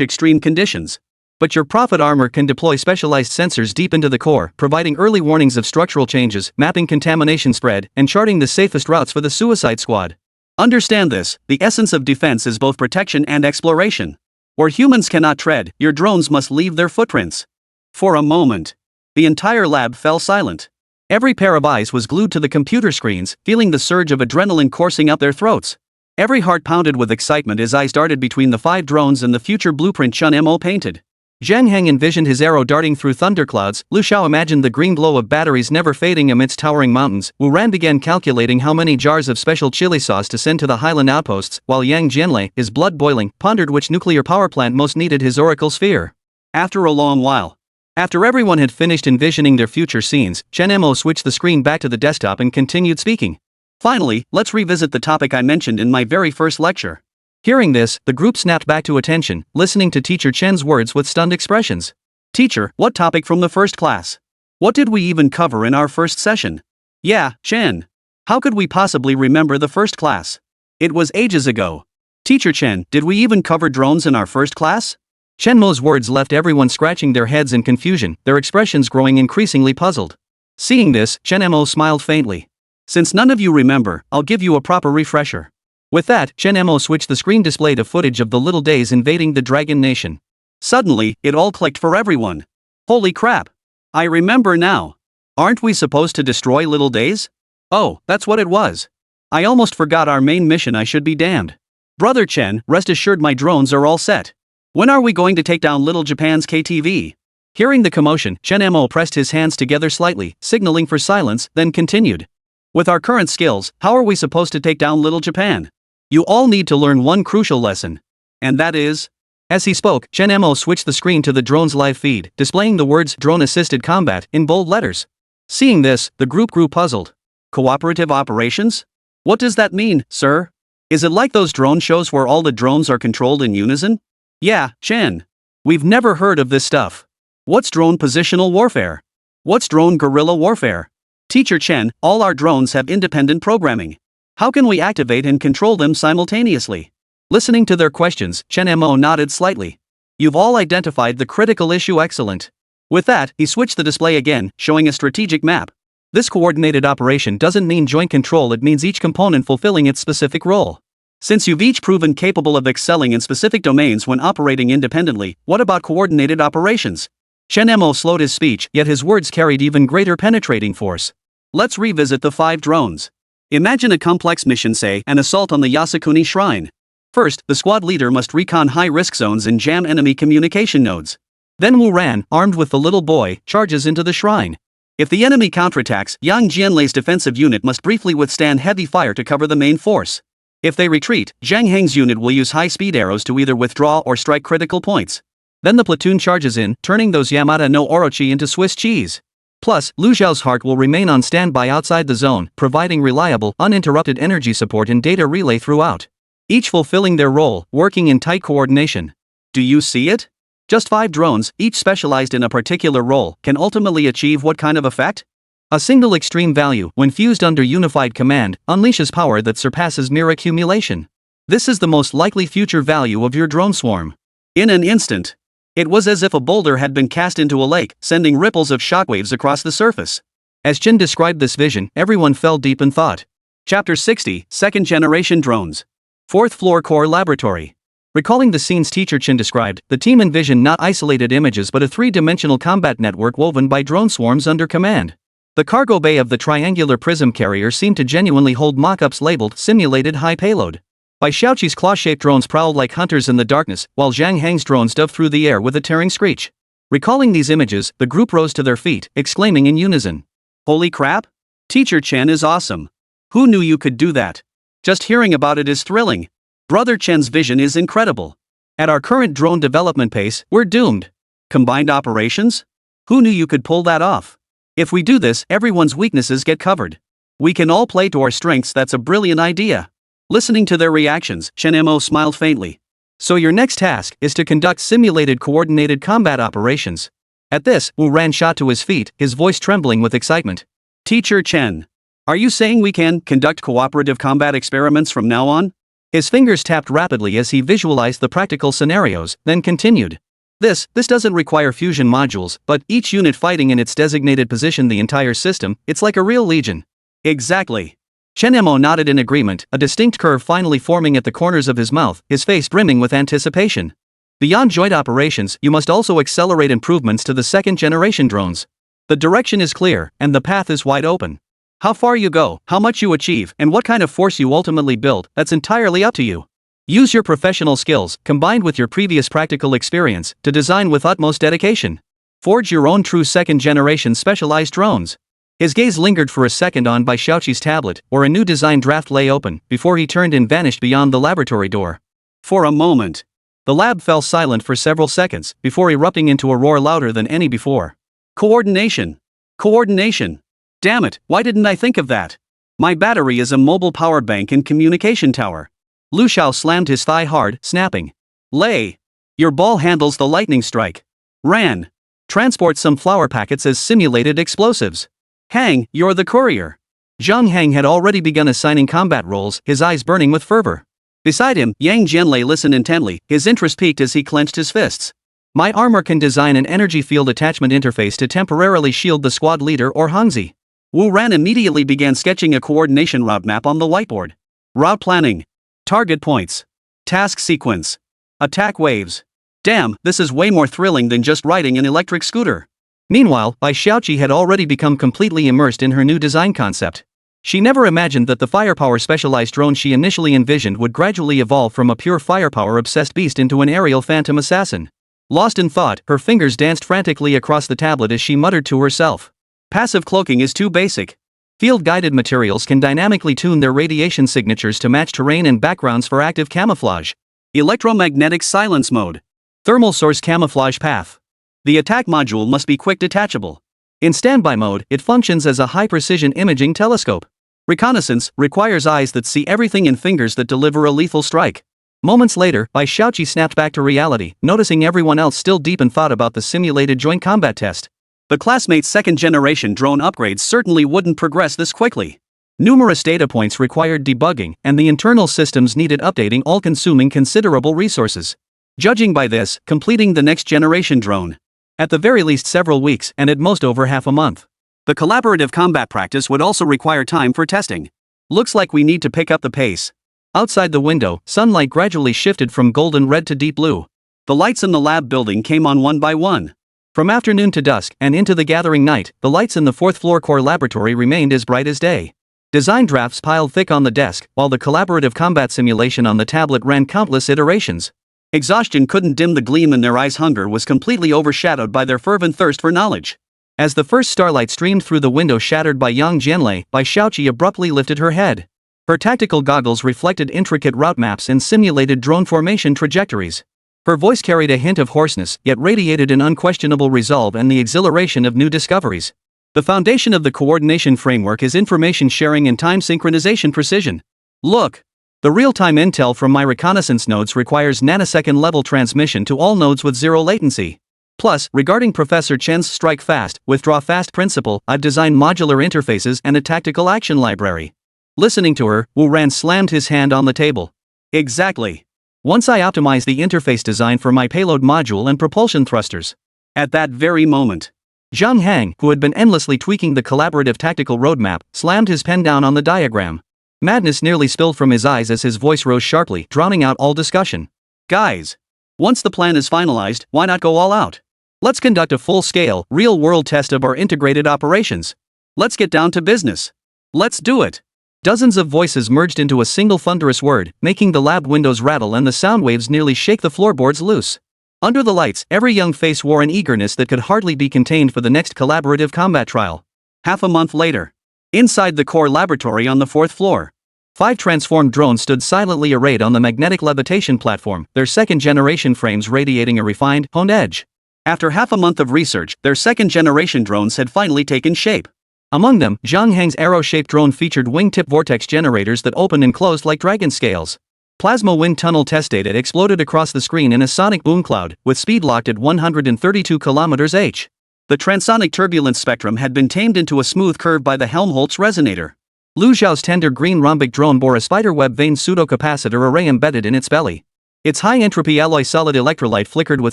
extreme conditions. But your prophet armor can deploy specialized sensors deep into the core, providing early warnings of structural changes, mapping contamination spread, and charting the safest routes for the suicide squad. Understand this, the essence of defense is both protection and exploration. Where humans cannot tread, your drones must leave their footprints. For a moment, the entire lab fell silent. Every pair of eyes was glued to the computer screens, feeling the surge of adrenaline coursing up their throats. Every heart pounded with excitement as eyes darted between the 5 drones and the future blueprint Chen Mo painted. Zhang Hang envisioned his arrow darting through thunderclouds, Lu Xiao imagined the green glow of batteries never fading amidst towering mountains, Wu Ran began calculating how many jars of special chili sauce to send to the highland outposts, while Yang Jianlei, his blood boiling, pondered which nuclear power plant most needed his oracle sphere. After a long while, after everyone had finished envisioning their future scenes, Chen Mo switched the screen back to the desktop and continued speaking. Finally, let's revisit the topic I mentioned in my very first lecture. Hearing this, the group snapped back to attention, listening to teacher Chen's words with stunned expressions. Teacher, what topic from the first class? What did we even cover in our first session? Yeah, Chen. How could we possibly remember the first class? It was ages ago. Teacher Chen, did we even cover drones in our first class? Chen Mo's words left everyone scratching their heads in confusion, their expressions growing increasingly puzzled. Seeing this, Chen Mo smiled faintly. Since none of you remember, I'll give you a proper refresher. With that, Chen Mo switched the screen display to footage of the little days invading the Dragon Nation. Suddenly, it all clicked for everyone. Holy crap! I remember now. Aren't we supposed to destroy little days? Oh, that's what it was. I almost forgot our main mission, I should be damned. Brother Chen, rest assured my drones are all set. When are we going to take down Little Japan's KTV? Hearing the commotion, Chen Mo pressed his hands together slightly, signaling for silence, then continued. With our current skills, how are we supposed to take down Little Japan? You all need to learn one crucial lesson. And that is? As he spoke, Chen Mo switched the screen to the drone's live feed, displaying the words drone-assisted combat in bold letters. Seeing this, the group grew puzzled. Cooperative operations? What does that mean, sir? Is it like those drone shows where all the drones are controlled in unison? Yeah, Chen. We've never heard of this stuff. What's drone positional warfare? What's drone guerrilla warfare? Teacher Chen, all our drones have independent programming. How can we activate and control them simultaneously? Listening to their questions, Chen Mo nodded slightly. You've all identified the critical issue, excellent. With that, he switched the display again, showing a strategic map. This coordinated operation doesn't mean joint control, it means each component fulfilling its specific role. Since you've each proven capable of excelling in specific domains when operating independently, what about coordinated operations? Chen Mo slowed his speech, yet his words carried even greater penetrating force. Let's revisit the 5 drones. Imagine a complex mission, say, an assault on the Yasukuni Shrine. First, the squad leader must recon high-risk zones and jam enemy communication nodes. Then Wu Ran, armed with the little boy, charges into the shrine. If the enemy counterattacks, Yang Jianlei's defensive unit must briefly withstand heavy fire to cover the main force. If they retreat, Zhang Heng's unit will use high-speed arrows to either withdraw or strike critical points. Then the platoon charges in, turning those Yamada no Orochi into Swiss cheese. Plus, Lu Zhao's heart will remain on standby outside the zone, providing reliable, uninterrupted energy support and data relay throughout. Each fulfilling their role, working in tight coordination. Do you see it? Just 5 drones, each specialized in a particular role, can ultimately achieve what kind of effect? A single extreme value, when fused under unified command, unleashes power that surpasses mere accumulation. This is the most likely future value of your drone swarm. In an instant, it was as if a boulder had been cast into a lake, sending ripples of shockwaves across the surface. As Chen described this vision, everyone fell deep in thought. Chapter 60, Second-Generation Drones. 4th Floor Core Laboratory. Recalling the scenes teacher Chen described, the team envisioned not isolated images but a 3-dimensional combat network woven by drone swarms under command. The cargo bay of the triangular prism carrier seemed to genuinely hold mock-ups labeled simulated high payload. Bai Xiaoqi's claw-shaped drones prowled like hunters in the darkness, while Zhang Heng's drones dove through the air with a tearing screech. Recalling these images, the group rose to their feet, exclaiming in unison. Holy crap! Teacher Chen is awesome. Who knew you could do that? Just hearing about it is thrilling. Brother Chen's vision is incredible. At our current drone development pace, we're doomed. Combined operations? Who knew you could pull that off? If we do this, everyone's weaknesses get covered. We can all play to our strengths, that's a brilliant idea. Listening to their reactions, Chen Mo smiled faintly. So your next task is to conduct simulated coordinated combat operations. At this, Wu Ran shot to his feet, his voice trembling with excitement. Teacher Chen, are you saying we can conduct cooperative combat experiments from now on? His fingers tapped rapidly as he visualized the practical scenarios, then continued. This doesn't require fusion modules, but each unit fighting in its designated position, the entire system, it's like a real legion. Exactly. Chen Mo nodded in agreement, a distinct curve finally forming at the corners of his mouth, his face brimming with anticipation. Beyond joint operations, you must also accelerate improvements to the 2nd-generation drones. The direction is clear, and the path is wide open. How far you go, how much you achieve, and what kind of force you ultimately build, that's entirely up to you. Use your professional skills, combined with your previous practical experience, to design with utmost dedication. Forge your own true 2nd-generation specialized drones. His gaze lingered for a second on Bai Xiaoqi's tablet, where a new design draft lay open, before he turned and vanished beyond the laboratory door. For a moment, the lab fell silent for several seconds, before erupting into a roar louder than any before. Coordination! Coordination! Damn it, why didn't I think of that? My battery is a mobile power bank and communication tower. Lu Xiao slammed his thigh hard, snapping. Lei! Your ball handles the lightning strike. Ran! Transport some flower packets as simulated explosives. Hang, you're the courier. Zhang Heng had already begun assigning combat roles, his eyes burning with fervor. Beside him, Yang Jianlei listened intently, his interest peaked as he clenched his fists. My armor can design an energy field attachment interface to temporarily shield the squad leader or Hangzi. Wu Ran immediately began sketching a coordination route map on the whiteboard. Route planning. Target points. Task sequence. Attack waves. Damn, this is way more thrilling than just riding an electric scooter. Meanwhile, Bai Xiaoqi had already become completely immersed in her new design concept. She never imagined that the firepower specialized drone she initially envisioned would gradually evolve from a pure firepower-obsessed beast into an aerial phantom assassin. Lost in thought, her fingers danced frantically across the tablet as she muttered to herself. Passive cloaking is too basic. Field-guided materials can dynamically tune their radiation signatures to match terrain and backgrounds for active camouflage. Electromagnetic silence mode. Thermal source camouflage path. The attack module must be quick detachable. In standby mode, it functions as a high-precision imaging telescope. Reconnaissance requires eyes that see everything and fingers that deliver a lethal strike. Moments later, Bai Xiaoqi snapped back to reality, noticing everyone else still deep in thought about the simulated joint combat test. The classmates' second-generation drone upgrades certainly wouldn't progress this quickly. Numerous data points required debugging, and the internal systems needed updating, all consuming considerable resources. Judging by this, completing the next-generation drone. At the very least several weeks, and at most over half a month. The collaborative combat practice would also require time for testing. Looks like we need to pick up the pace. Outside the window, sunlight gradually shifted from golden red to deep blue. The lights in the lab building came on one by one. From afternoon to dusk and into the gathering night, the lights in the fourth-floor core laboratory remained as bright as day. Design drafts piled thick on the desk, while the collaborative combat simulation on the tablet ran countless iterations. Exhaustion couldn't dim the gleam in their eyes. Hunger was completely overshadowed by their fervent thirst for knowledge. As the first starlight streamed through the window shattered by Yang Jianlei, Bai Xiaoqi abruptly lifted her head. Her tactical goggles reflected intricate route maps and simulated drone formation trajectories. Her voice carried a hint of hoarseness, yet radiated an unquestionable resolve and the exhilaration of new discoveries. The foundation of the coordination framework is information sharing and time synchronization precision. Look! The real-time intel from my reconnaissance nodes requires nanosecond-level transmission to all nodes with zero latency. Plus, regarding Professor Chen's strike fast, withdraw fast principle, I've designed modular interfaces and a tactical action library. Listening to her, Wu Ran slammed his hand on the table. Exactly. Once I optimize the interface design for my payload module and propulsion thrusters. At that very moment, Zhang Hang, who had been endlessly tweaking the collaborative tactical roadmap, slammed his pen down on the diagram. Madness nearly spilled from his eyes as his voice rose sharply, drowning out all discussion. Guys, once the plan is finalized, why not go all out? Let's conduct a full-scale, real-world test of our integrated operations. Let's get down to business. Let's do it. Dozens of voices merged into a single thunderous word, making the lab windows rattle and the sound waves nearly shake the floorboards loose. Under the lights, every young face wore an eagerness that could hardly be contained for the next collaborative combat trial. Half a month later, inside the core laboratory on the fourth floor, 5 transformed drones stood silently arrayed on the magnetic levitation platform, their second-generation frames radiating a refined, honed edge. After half a month of research, their second-generation drones had finally taken shape. Among them, Zhang Hang's arrow-shaped drone featured wingtip vortex generators that opened and closed like dragon scales. Plasma wind tunnel test data exploded across the screen in a sonic boom cloud, with speed locked at 132 km/h. The transonic turbulence spectrum had been tamed into a smooth curve by the Helmholtz resonator. Lu Zhao's tender green rhombic drone bore a spiderweb vane pseudocapacitor array embedded in its belly. Its high-entropy alloy solid electrolyte flickered with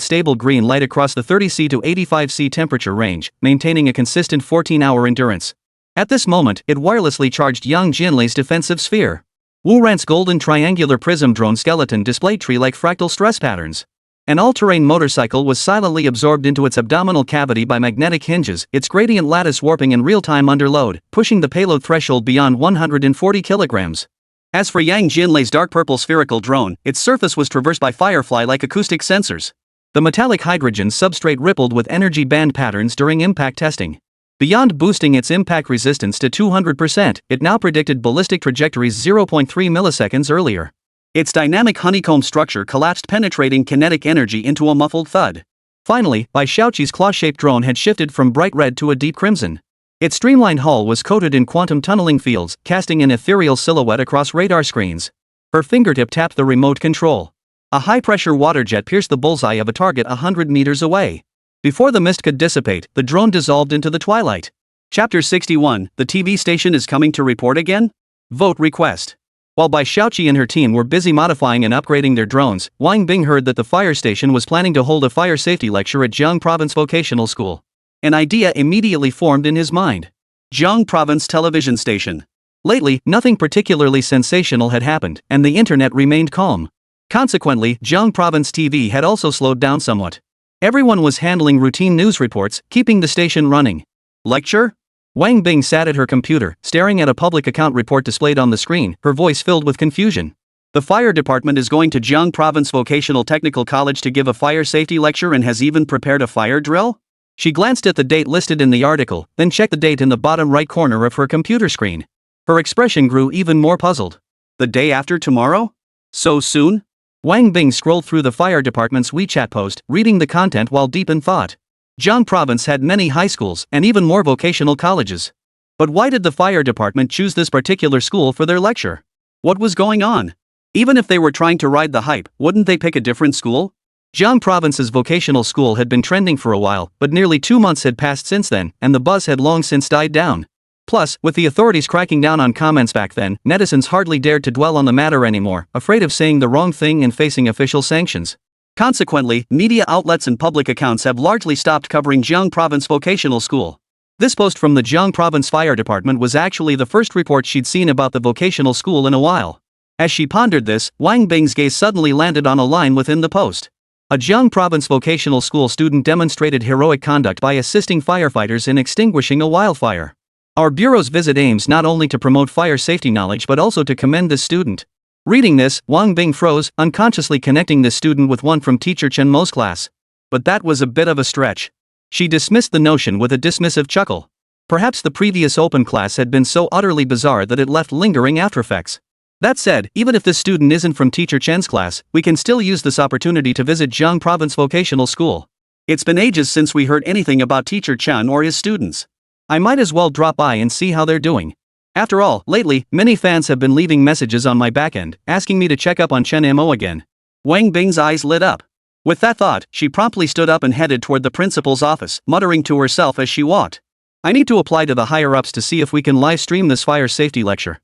stable green light across the 30°C to 85°C temperature range, maintaining a consistent 14-hour endurance. At this moment, it wirelessly charged Yang Jianlei's defensive sphere. Wu Ran's golden triangular prism drone skeleton displayed tree-like fractal stress patterns. An all-terrain motorcycle was silently absorbed into its abdominal cavity by magnetic hinges, its gradient lattice warping in real-time under load, pushing the payload threshold beyond 140 kilograms. As for Yang Jianlei's dark purple spherical drone, its surface was traversed by firefly-like acoustic sensors. The metallic hydrogen substrate rippled with energy band patterns during impact testing. Beyond boosting its impact resistance to 200%, it now predicted ballistic trajectories 0.3 milliseconds earlier. Its dynamic honeycomb structure collapsed, penetrating kinetic energy into a muffled thud. Finally, Bai Xiaoqi's claw-shaped drone had shifted from bright red to a deep crimson. Its streamlined hull was coated in quantum tunneling fields, casting an ethereal silhouette across radar screens. Her fingertip tapped the remote control. A high-pressure water jet pierced the bullseye of a target 100 meters away. Before the mist could dissipate, the drone dissolved into the twilight. Chapter 61, the TV station is coming to report again? Vote request. While Bai Xiaoqi and her team were busy modifying and upgrading their drones, Wang Bing heard that the fire station was planning to hold a fire safety lecture at Jiang Province Vocational School. An idea immediately formed in his mind. Jiang Province Television Station. Lately, nothing particularly sensational had happened, and the internet remained calm. Consequently, Jiang Province TV had also slowed down somewhat. Everyone was handling routine news reports, keeping the station running. Lecture? Wang Bing sat at her computer, staring at a public account report displayed on the screen, her voice filled with confusion. The fire department is going to Jiang Province Vocational Technical College to give a fire safety lecture and has even prepared a fire drill? She glanced at the date listed in the article, then checked the date in the bottom right corner of her computer screen. Her expression grew even more puzzled. The day after tomorrow? So soon? Wang Bing scrolled through the fire department's WeChat post, reading the content while deep in thought. Jiang Province had many high schools and even more vocational colleges. But why did the fire department choose this particular school for their lecture? What was going on? Even if they were trying to ride the hype, wouldn't they pick a different school? Jiang Province's vocational school had been trending for a while, but nearly 2 months had passed since then, and the buzz had long since died down. Plus, with the authorities cracking down on comments back then, netizens hardly dared to dwell on the matter anymore, afraid of saying the wrong thing and facing official sanctions. Consequently, media outlets and public accounts have largely stopped covering Jiang Province Vocational School. This post from the Jiang Province Fire Department was actually the first report she'd seen about the vocational school in a while. As she pondered this, Wang Bing's gaze suddenly landed on a line within the post. A Jiang Province Vocational School student demonstrated heroic conduct by assisting firefighters in extinguishing a wildfire. Our bureau's visit aims not only to promote fire safety knowledge but also to commend this student. Reading this, Wang Bing froze, unconsciously connecting this student with one from teacher Chen Mo's class. But that was a bit of a stretch. She dismissed the notion with a dismissive chuckle. Perhaps the previous open class had been so utterly bizarre that it left lingering aftereffects. That said, even if this student isn't from teacher Chen's class, we can still use this opportunity to visit Jiang Province Vocational School. It's been ages since we heard anything about teacher Chen or his students. I might as well drop by and see how they're doing. After all, lately, many fans have been leaving messages on my backend, asking me to check up on Chen Mo again. Wang Bing's eyes lit up. With that thought, she promptly stood up and headed toward the principal's office, muttering to herself as she walked. I need to apply to the higher-ups to see if we can live stream this fire safety lecture.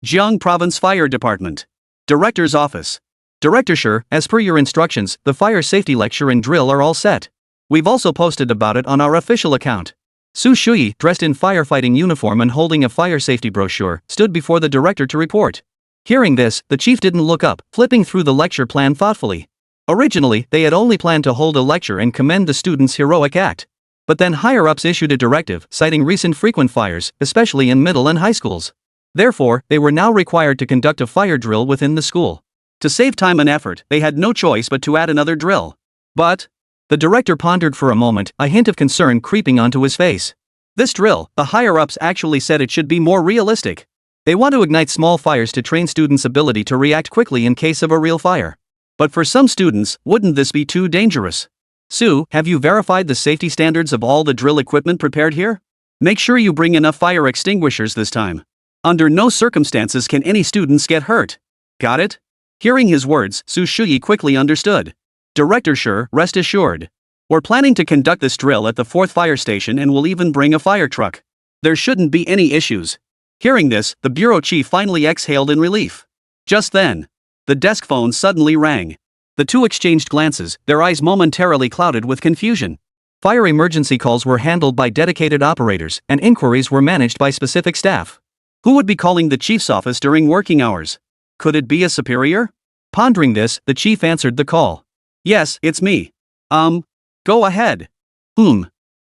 Jiang Province Fire Department. Director's Office. Director Sure, as per your instructions, the fire safety lecture and drill are all set. We've also posted about it on our official account. Su Shuyi, dressed in firefighting uniform and holding a fire safety brochure, stood before the director to report. Hearing this, the chief didn't look up, flipping through the lecture plan thoughtfully. Originally, they had only planned to hold a lecture and commend the students' heroic act. But then higher-ups issued a directive, citing recent frequent fires, especially in middle and high schools. Therefore, they were now required to conduct a fire drill within the school. To save time and effort, they had no choice but to add another drill. But the director pondered for a moment, a hint of concern creeping onto his face. This drill, the higher-ups actually said it should be more realistic. They want to ignite small fires to train students' ability to react quickly in case of a real fire. But for some students, wouldn't this be too dangerous? Su, have you verified the safety standards of all the drill equipment prepared here? Make sure you bring enough fire extinguishers this time. Under no circumstances can any students get hurt. Got it? Hearing his words, Su Shuyi quickly understood. Director Sure, rest assured. We're planning to conduct this drill at the 4th fire station and we'll even bring a fire truck. There shouldn't be any issues. Hearing this, the bureau chief finally exhaled in relief. Just then, the desk phone suddenly rang. The two exchanged glances, their eyes momentarily clouded with confusion. Fire emergency calls were handled by dedicated operators, and inquiries were managed by specific staff. Who would be calling the chief's office during working hours? Could it be a superior? Pondering this, the chief answered the call. Yes, it's me. Go ahead.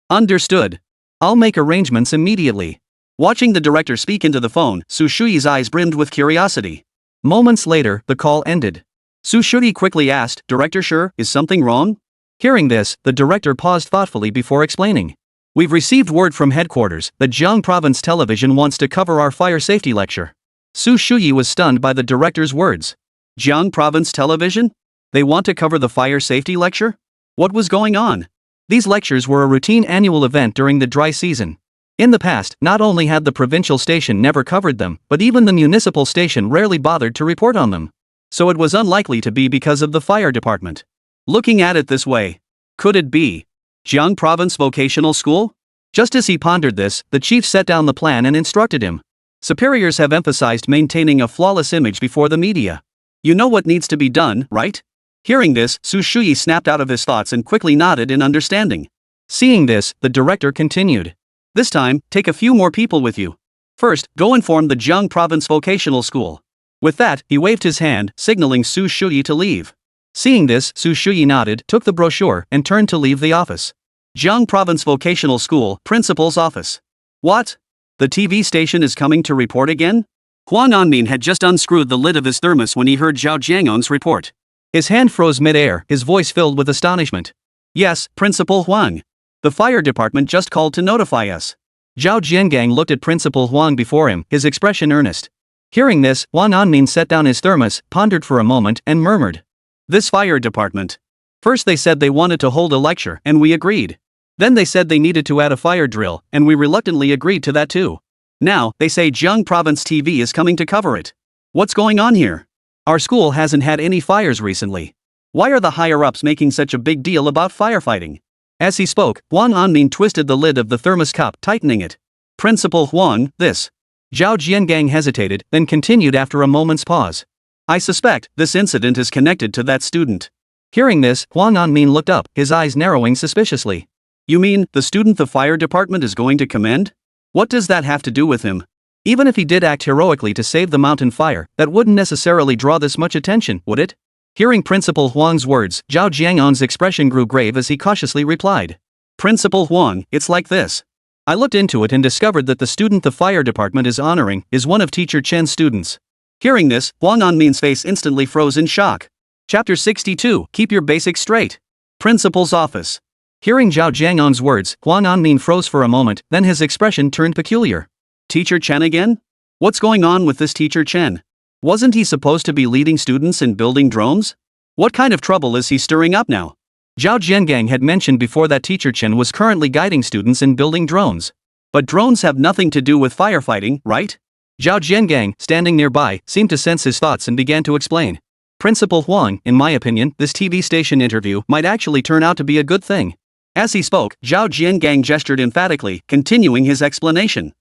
Understood. I'll make arrangements immediately. Watching the director speak into the phone, Su Shuyi's eyes brimmed with curiosity. Moments later, the call ended. Su Shuyi quickly asked, Director Sure, is something wrong? Hearing this, the director paused thoughtfully before explaining. We've received word from headquarters that Jiang Province Television wants to cover our fire safety lecture. Su Shuyi was stunned by the director's words. Jiang Province Television? They want to cover the fire safety lecture? What was going on? These lectures were a routine annual event during the dry season. In the past, not only had the provincial station never covered them, but even the municipal station rarely bothered to report on them. So it was unlikely to be because of the fire department. Looking at it this way, could it be Jiang Province Vocational School? Just as he pondered this, the chief set down the plan and instructed him. Superiors have emphasized maintaining a flawless image before the media. You know what needs to be done, right? Hearing this, Su Shuyi snapped out of his thoughts and quickly nodded in understanding. Seeing this, the director continued. This time, take a few more people with you. First, go inform the Jiang Province Vocational School. With that, he waved his hand, signaling Su Shuyi to leave. Seeing this, Su Shuyi nodded, took the brochure, and turned to leave the office. Jiang Province Vocational School, Principal's Office. What? The TV station is coming to report again? Huang Anmin had just unscrewed the lid of his thermos when he heard Zhao Jiangon's report. His hand froze mid-air, his voice filled with astonishment. Yes, Principal Huang. The fire department just called to notify us. Zhao Jiangang looked at Principal Huang before him, his expression earnest. Hearing this, Huang Anmin set down his thermos, pondered for a moment, and murmured. This fire department. First they said they wanted to hold a lecture, and we agreed. Then they said they needed to add a fire drill, and we reluctantly agreed to that too. Now, they say Jiang Province TV is coming to cover it. What's going on here? Our school hasn't had any fires recently. Why are the higher-ups making such a big deal about firefighting? As he spoke, Huang Anmin twisted the lid of the thermos cup, tightening it. Principal Huang, this. Zhao Jiangang hesitated, then continued after a moment's pause. I suspect this incident is connected to that student. Hearing this, Huang Anmin looked up, his eyes narrowing suspiciously. You mean, the student the fire department is going to commend? What does that have to do with him? Even if he did act heroically to save the mountain fire, that wouldn't necessarily draw this much attention, would it? Hearing Principal Huang's words, Zhao Jiangon's expression grew grave as he cautiously replied. Principal Huang, it's like this. I looked into it and discovered that the student the fire department is honoring is one of Teacher Chen's students. Hearing this, Huang Anmin's face instantly froze in shock. Chapter 62, Keep Your Basics Straight. Principal's Office. Hearing Zhao Jiangon's words, Huang Anmin froze for a moment, then his expression turned peculiar. Teacher Chen again? What's going on with this Teacher Chen? Wasn't he supposed to be leading students in building drones? What kind of trouble is he stirring up now? Zhao Jiangang had mentioned before that Teacher Chen was currently guiding students in building drones. But drones have nothing to do with firefighting, right? Zhao Jiangang, standing nearby, seemed to sense his thoughts and began to explain. Principal Huang, in my opinion, this TV station interview might actually turn out to be a good thing. As he spoke, Zhao Jiangang gestured emphatically, continuing his explanation.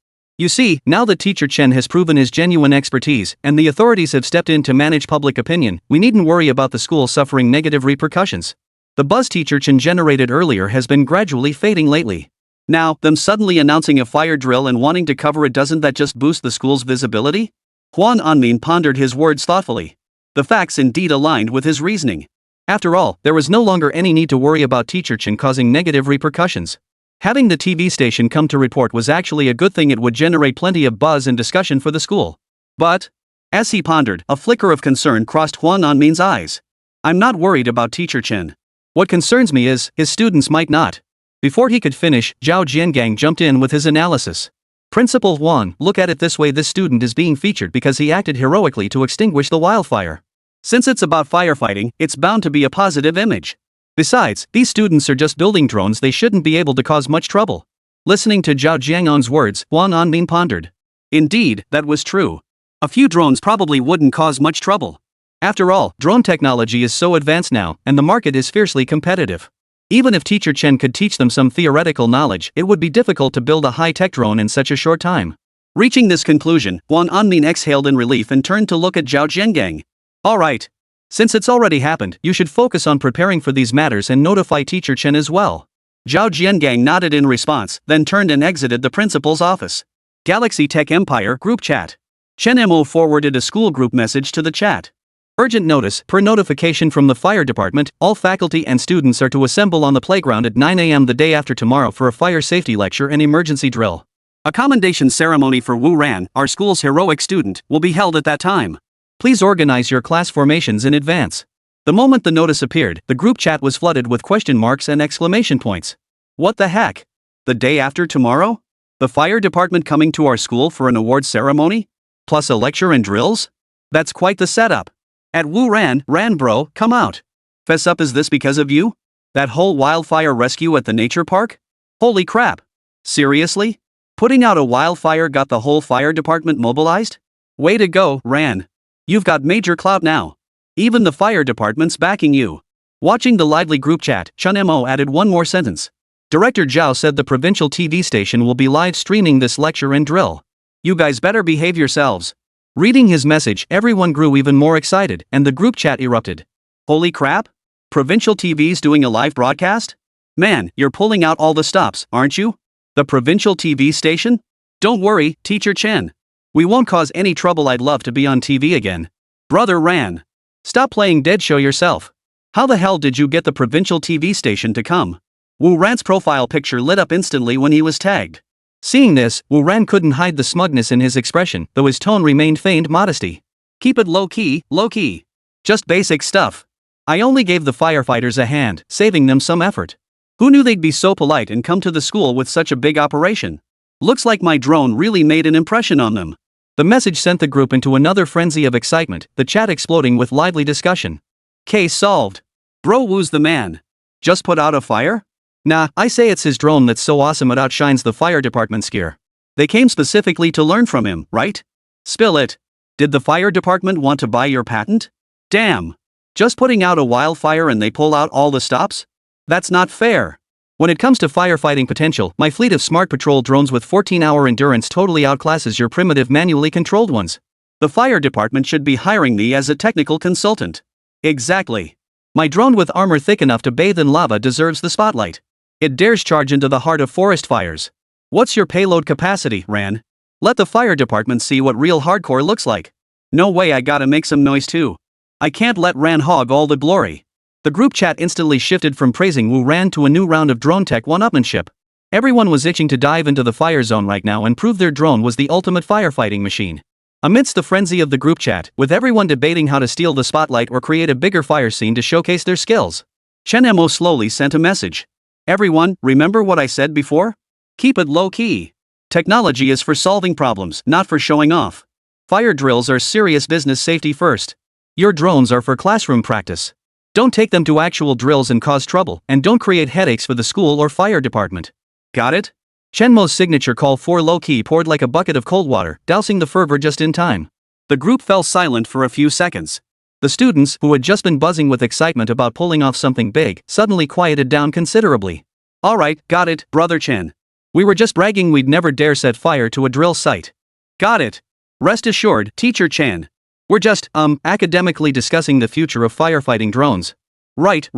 You see, now that Teacher Chen has proven his genuine expertise, and the authorities have stepped in to manage public opinion, we needn't worry about the school suffering negative repercussions. The buzz Teacher Chen generated earlier has been gradually fading lately. Now, them suddenly announcing a fire drill and wanting to cover it, doesn't that just boost the school's visibility? Huang Anmin pondered his words thoughtfully. The facts indeed aligned with his reasoning. After all, there was no longer any need to worry about Teacher Chen causing negative repercussions. Having the TV station come to report was actually a good thing. It would generate plenty of buzz and discussion for the school. But, as he pondered, a flicker of concern crossed Huang Anmin's eyes. I'm not worried about Teacher Chen. What concerns me is, his students might not. Before he could finish, Zhao Jiangang jumped in with his analysis. Principal Huang, look at it this way: this student is being featured because he acted heroically to extinguish the wildfire. Since it's about firefighting, it's bound to be a positive image. Besides, these students are just building drones, they shouldn't be able to cause much trouble. Listening to Zhao Jiangon's words, Huang Anmin pondered. Indeed, that was true. A few drones probably wouldn't cause much trouble. After all, drone technology is so advanced now, and the market is fiercely competitive. Even if Teacher Chen could teach them some theoretical knowledge, it would be difficult to build a high-tech drone in such a short time. Reaching this conclusion, Huang Anmin exhaled in relief and turned to look at Zhao Jiangang. All right. Since it's already happened, you should focus on preparing for these matters and notify Teacher Chen as well. Zhao Jiangang nodded in response, then turned and exited the principal's office. Galaxy Tech Empire Group Chat. Chen Mo forwarded a school group message to the chat. Urgent notice, per notification from the fire department, all faculty and students are to assemble on the playground at 9 a.m. the day after tomorrow for a fire safety lecture and emergency drill. A commendation ceremony for Wu Ran, our school's heroic student, will be held at that time. Please organize your class formations in advance. The moment the notice appeared, the group chat was flooded with question marks and exclamation points. What the heck? The day after tomorrow? The fire department coming to our school for an award ceremony? Plus a lecture and drills? That's quite the setup. At Wu Ran, bro, come out. Fess up, is this because of you? That whole wildfire rescue at the nature park? Holy crap. Seriously? Putting out a wildfire got the whole fire department mobilized? Way to go, Ran. You've got major clout now. Even the fire department's backing you. Watching the lively group chat, Chen Mo added one more sentence. Director Zhao said the provincial TV station will be live streaming this lecture and drill. You guys better behave yourselves. Reading his message, everyone grew even more excited, and the group chat erupted. Holy crap? Provincial TV's doing a live broadcast? Man, you're pulling out all the stops, aren't you? The provincial TV station? Don't worry, Teacher Chen. We won't cause any trouble. I'd love to be on TV again. Brother Ran. Stop playing dead, show yourself. How the hell did you get the provincial TV station to come? Wu Ran's profile picture lit up instantly when he was tagged. Seeing this, Wu Ran couldn't hide the smugness in his expression, though his tone remained feigned modesty. Keep it low-key, low-key. Just basic stuff. I only gave the firefighters a hand, saving them some effort. Who knew they'd be so polite and come to the school with such a big operation? Looks like my drone really made an impression on them. The message sent the group into another frenzy of excitement, the chat exploding with lively discussion. Case solved. Bro Wu's the man. Just put out a fire? Nah, I say it's his drone that's so awesome it outshines the fire department's gear. They came specifically to learn from him, right? Spill it. Did the fire department want to buy your patent? Damn. Just putting out a wildfire and they pull out all the stops? That's not fair. When it comes to firefighting potential, my fleet of smart patrol drones with 14-hour endurance totally outclasses your primitive manually controlled ones. The fire department should be hiring me as a technical consultant. Exactly. My drone with armor thick enough to bathe in lava deserves the spotlight. It dares charge into the heart of forest fires. What's your payload capacity, Ran? Let the fire department see what real hardcore looks like. No way, I gotta make some noise too. I can't let Ran hog all the glory. The group chat instantly shifted from praising Wu Ran to a new round of drone tech one-upmanship. Everyone was itching to dive into the fire zone right now and prove their drone was the ultimate firefighting machine. Amidst the frenzy of the group chat, with everyone debating how to steal the spotlight or create a bigger fire scene to showcase their skills, Chen Mo slowly sent a message. Everyone, remember what I said before? Keep it low-key. Technology is for solving problems, not for showing off. Fire drills are serious business, safety first. Your drones are for classroom practice. Don't take them to actual drills and cause trouble, and don't create headaches for the school or fire department. Got it? Chen Mo's signature call for low-key poured like a bucket of cold water, dousing the fervor just in time. The group fell silent for a few seconds. The students, who had just been buzzing with excitement about pulling off something big, suddenly quieted down considerably. Alright, got it, Brother Chen. We were just bragging we'd never dare set fire to a drill site. Got it. Rest assured, Teacher Chen. We're just, academically discussing the future of firefighting drones. Right.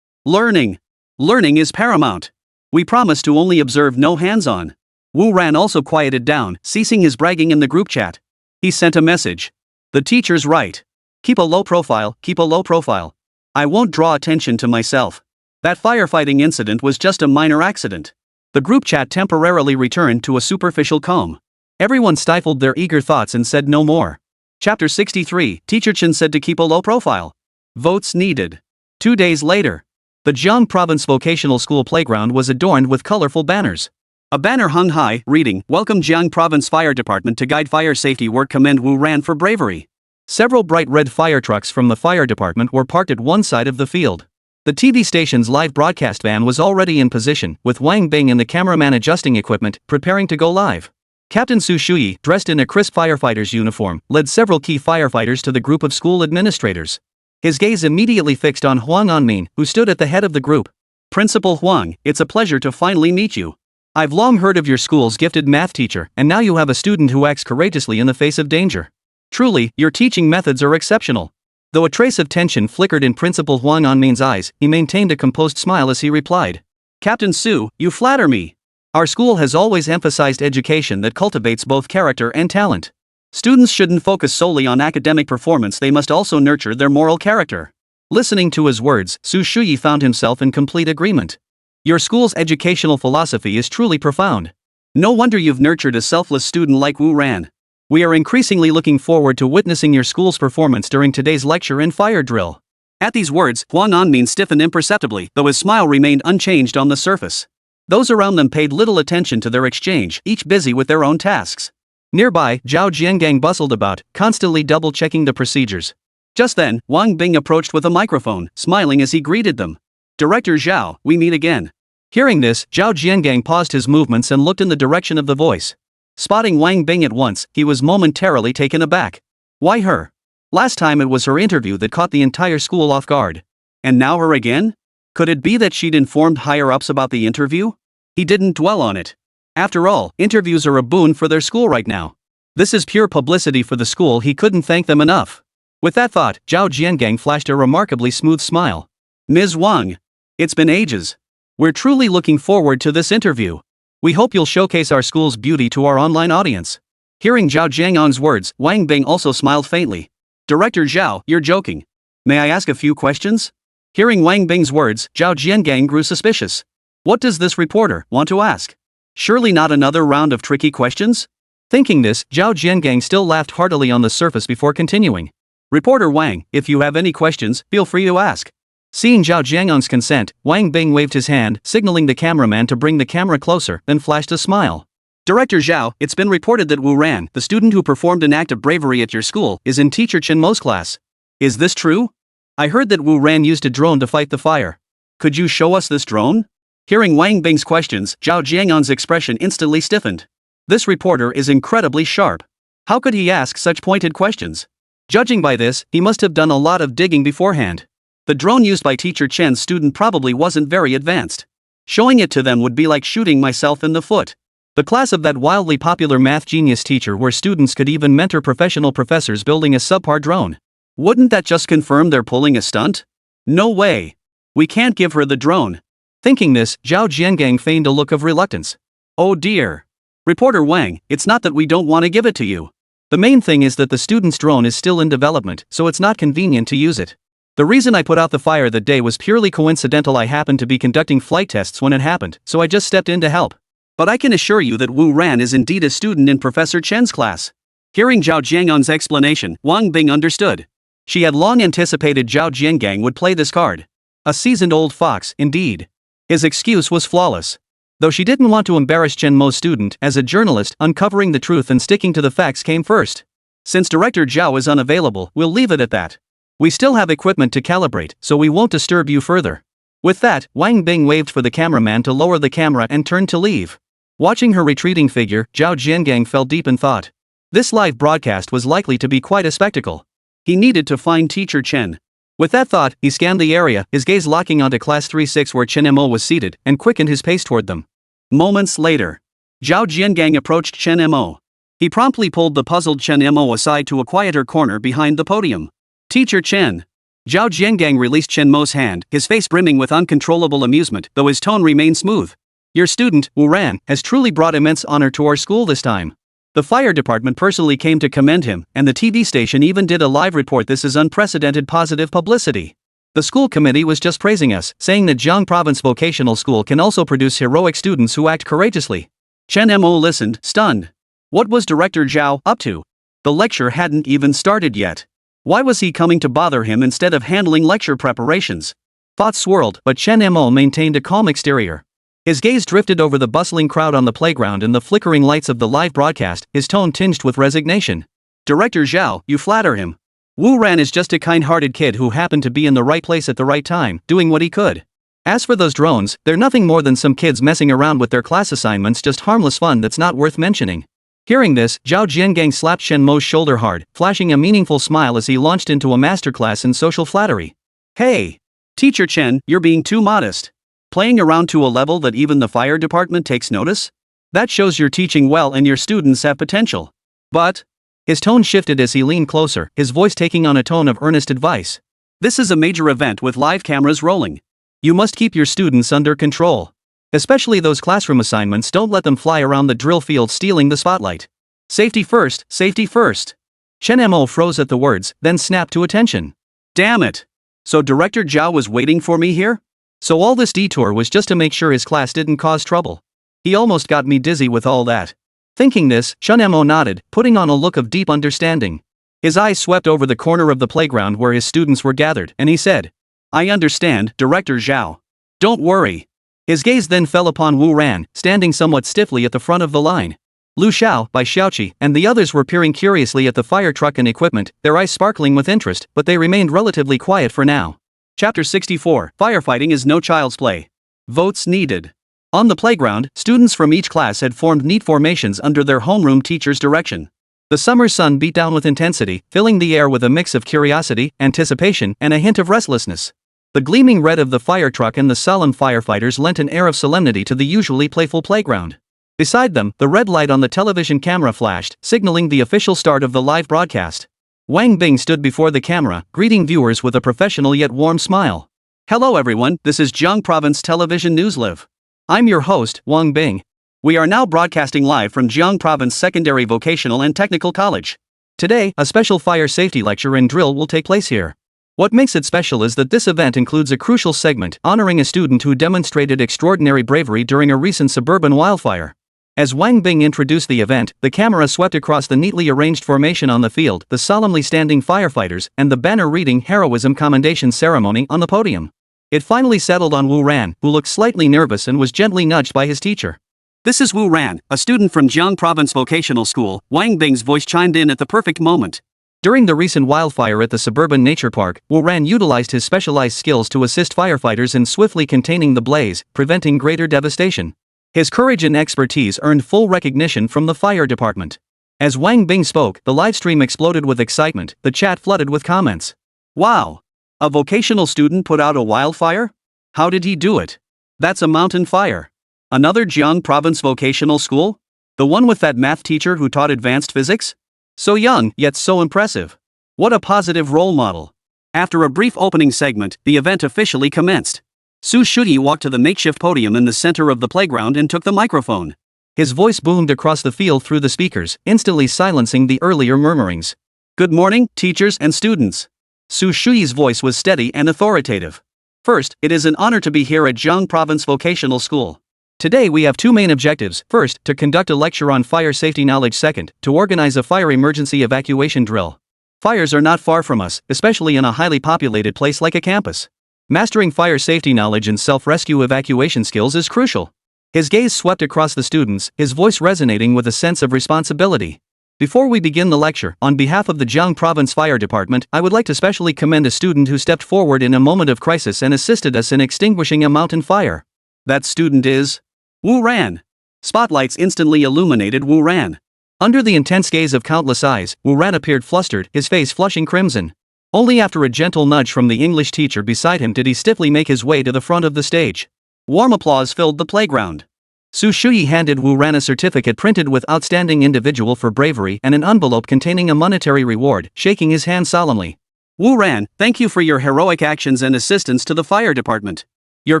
Learning. Learning is paramount. We promise to only observe, no hands-on. Wu Ran also quieted down, ceasing his bragging in the group chat. He sent a message. The teacher's right. Keep a low profile, keep a low profile. I won't draw attention to myself. That firefighting incident was just a minor accident. The group chat temporarily returned to a superficial calm. Everyone stifled their eager thoughts and said no more. Chapter 63, Teacher Chen said to keep a low profile. Votes needed. 2 days later, the Jiang Province Vocational School playground was adorned with colorful banners. A banner hung high, reading, "Welcome Jiang Province Fire Department to guide fire safety work. Commend Wu Ran for bravery." Several bright red fire trucks from the fire department were parked at one side of the field. The TV station's live broadcast van was already in position, with Wang Bing and the cameraman adjusting equipment, preparing to go live. Captain Su Shuyi, dressed in a crisp firefighter's uniform, led several key firefighters to the group of school administrators. His gaze immediately fixed on Huang Anmin, who stood at the head of the group. "Principal Huang, it's a pleasure to finally meet you. I've long heard of your school's gifted math teacher, and now you have a student who acts courageously in the face of danger. Truly, your teaching methods are exceptional." Though a trace of tension flickered in Principal Huang Anmin's eyes, he maintained a composed smile as he replied. "Captain Su, you flatter me. Our school has always emphasized education that cultivates both character and talent. Students shouldn't focus solely on academic performance, they must also nurture their moral character." Listening to his words, Su Shuyi found himself in complete agreement. Your school's educational philosophy is truly profound. No wonder you've nurtured a selfless student like Wu Ran. We are increasingly looking forward to witnessing your school's performance during today's lecture and fire drill. At these words, Huang Anmin stiffened imperceptibly, though his smile remained unchanged on the surface. Those around them paid little attention to their exchange, each busy with their own tasks. Nearby, Zhao Jiangang bustled about, constantly double-checking the procedures. Just then, Wang Bing approached with a microphone, smiling as he greeted them. "Director Zhao, we meet again." Hearing this, Zhao Jiangang paused his movements and looked in the direction of the voice. Spotting Wang Bing at once, he was momentarily taken aback. Why her? Last time it was her interview that caught the entire school off guard. And now her again? Could it be that she'd informed higher-ups about the interview? He didn't dwell on it. After all, interviews are a boon for their school right now. This is pure publicity for the school, he couldn't thank them enough. With that thought, Zhao Jiangang flashed a remarkably smooth smile. "Ms. Wang. It's been ages. We're truly looking forward to this interview. We hope you'll showcase our school's beauty to our online audience. Hearing Zhao Jiangang's words, Wang Bing also smiled faintly. Director Zhao, you're joking. May I ask a few questions? Hearing Wang Bing's words, Zhao Jiangang grew suspicious. What does this reporter want to ask? Surely not another round of tricky questions? Thinking this, Zhao Jiangang still laughed heartily on the surface before continuing. Reporter Wang, if you have any questions, feel free to ask. Seeing Zhao Jiangang's consent, Wang Bing waved his hand, signaling the cameraman to bring the camera closer, then flashed a smile. Director Zhao, it's been reported that Wu Ran, the student who performed an act of bravery at your school, is in teacher Chen Mo's class. Is this true? I heard that Wu Ran used a drone to fight the fire. Could you show us this drone? Hearing Wang Bing's questions, Zhao Jiangang's expression instantly stiffened. This reporter is incredibly sharp. How could he ask such pointed questions? Judging by this, he must have done a lot of digging beforehand. The drone used by teacher Chen's student probably wasn't very advanced. Showing it to them would be like shooting myself in the foot. The class of that wildly popular math genius teacher where students could even mentor professional professors building a subpar drone. Wouldn't that just confirm they're pulling a stunt? No way. We can't give her the drone. Thinking this, Zhao Jiangang feigned a look of reluctance. Oh dear. Reporter Wang, it's not that we don't want to give it to you. The main thing is that the student's drone is still in development, so it's not convenient to use it. The reason I put out the fire that day was purely coincidental. I happened to be conducting flight tests when it happened, so I just stepped in to help. But I can assure you that Wu Ran is indeed a student in Professor Chen's class. Hearing Zhao Jiangang's explanation, Wang Bing understood. She had long anticipated Zhao Jiangang would play this card. A seasoned old fox, indeed. His excuse was flawless. Though she didn't want to embarrass Chen Mo's student, as a journalist, uncovering the truth and sticking to the facts came first. Since Director Zhao is unavailable, we'll leave it at that. We still have equipment to calibrate, so we won't disturb you further. With that, Wang Bing waved for the cameraman to lower the camera and turned to leave. Watching her retreating figure, Zhao Jiangang fell deep in thought. This live broadcast was likely to be quite a spectacle. He needed to find teacher Chen. With that thought, he scanned the area, his gaze locking onto class 3-6 where Chen Mo was seated, and quickened his pace toward them. Moments later, Zhao Jiangang approached Chen Mo. He promptly pulled the puzzled Chen Mo aside to a quieter corner behind the podium. Teacher Chen. Zhao Jiangang released Chen Mo's hand, his face brimming with uncontrollable amusement, though his tone remained smooth. Your student, Wu Ran, has truly brought immense honor to our school this time. The fire department personally came to commend him, and the TV station even did a live report. This is unprecedented positive publicity. The school committee was just praising us, saying that Jiang Province Vocational School can also produce heroic students who act courageously. Chen Mo listened, stunned. What was Director Zhao up to? The lecture hadn't even started yet. Why was he coming to bother him instead of handling lecture preparations? Thoughts swirled, but Chen Mo maintained a calm exterior. His gaze drifted over the bustling crowd on the playground and the flickering lights of the live broadcast, his tone tinged with resignation. Director Zhao, you flatter him. Wu Ran is just a kind-hearted kid who happened to be in the right place at the right time, doing what he could. As for those drones, they're nothing more than some kids messing around with their class assignments, just harmless fun that's not worth mentioning. Hearing this, Zhao Jiangang slapped Chen Mo's shoulder hard, flashing a meaningful smile as he launched into a masterclass in social flattery. Hey! Teacher Chen, you're being too modest. Playing around to a level that even the fire department takes notice? That shows you're teaching well and your students have potential. But... His tone shifted as he leaned closer, his voice taking on a tone of earnest advice. This is a major event with live cameras rolling. You must keep your students under control. Especially those classroom assignments, don't let them fly around the drill field stealing the spotlight. Safety first, safety first. Chen Mo froze at the words, then snapped to attention. Damn it! So Director Zhao was waiting for me here? So all this detour was just to make sure his class didn't cause trouble. He almost got me dizzy with all that. Thinking this, Chen Mo nodded, putting on a look of deep understanding. His eyes swept over the corner of the playground where his students were gathered, and he said, I understand, Director Zhao. Don't worry. His gaze then fell upon Wu Ran, standing somewhat stiffly at the front of the line. Lu Xiao, Bai Xiaoqi, and the others were peering curiously at the fire truck and equipment, their eyes sparkling with interest, but they remained relatively quiet for now. Chapter 64, Firefighting is no child's play. Votes needed. On the playground, students from each class had formed neat formations under their homeroom teacher's direction. The summer sun beat down with intensity, filling the air with a mix of curiosity, anticipation, and a hint of restlessness. The gleaming red of the fire truck and the solemn firefighters lent an air of solemnity to the usually playful playground. Beside them, the red light on the television camera flashed, signaling the official start of the live broadcast. Wang Bing stood before the camera, greeting viewers with a professional yet warm smile. Hello everyone, this is Jiang Province Television News Live. I'm your host, Wang Bing. We are now broadcasting live from Jiang Province Secondary Vocational and Technical College. Today, a special fire safety lecture and drill will take place here. What makes it special is that this event includes a crucial segment honoring a student who demonstrated extraordinary bravery during a recent suburban wildfire. As Wang Bing introduced the event, the camera swept across the neatly arranged formation on the field, the solemnly standing firefighters, and the banner reading Heroism Commendation Ceremony on the podium. It finally settled on Wu Ran, who looked slightly nervous and was gently nudged by his teacher. This is Wu Ran, a student from Jiang Province Vocational School. Wang Bing's voice chimed in at the perfect moment. During the recent wildfire at the suburban nature park, Wu Ran utilized his specialized skills to assist firefighters in swiftly containing the blaze, preventing greater devastation. His courage and expertise earned full recognition from the fire department. As Wang Bing spoke, the livestream exploded with excitement, the chat flooded with comments. Wow! A vocational student put out a wildfire? How did he do it? That's a mountain fire. Another Jiang Province Vocational School? The one with that math teacher who taught advanced physics? So young, yet so impressive. What a positive role model. After a brief opening segment, the event officially commenced. Su Shuyi walked to the makeshift podium in the center of the playground and took the microphone. His voice boomed across the field through the speakers, instantly silencing the earlier murmurings. Good morning, teachers and students. Su Shuyi's voice was steady and authoritative. First, it is an honor to be here at Jiang Province Vocational School. Today we have two main objectives. First, to conduct a lecture on fire safety knowledge. Second, to organize a fire emergency evacuation drill. Fires are not far from us, especially in a highly populated place like a campus. Mastering fire safety knowledge and self-rescue evacuation skills is crucial. His gaze swept across the students, his voice resonating with a sense of responsibility. Before we begin the lecture, on behalf of the Jiang Province Fire Department, I would like to specially commend a student who stepped forward in a moment of crisis and assisted us in extinguishing a mountain fire. That student is Wu Ran. Spotlights instantly illuminated Wu Ran. Under the intense gaze of countless eyes, Wu Ran appeared flustered, his face flushing crimson. Only after a gentle nudge from the English teacher beside him did he stiffly make his way to the front of the stage. Warm applause filled the playground. Su Shuyi handed Wu Ran a certificate printed with Outstanding Individual for Bravery and an envelope containing a monetary reward, shaking his hand solemnly. Wu Ran, thank you for your heroic actions and assistance to the fire department. Your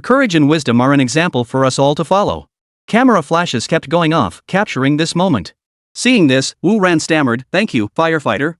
courage and wisdom are an example for us all to follow. Camera flashes kept going off, capturing this moment. Seeing this, Wu Ran stammered, thank you, firefighter,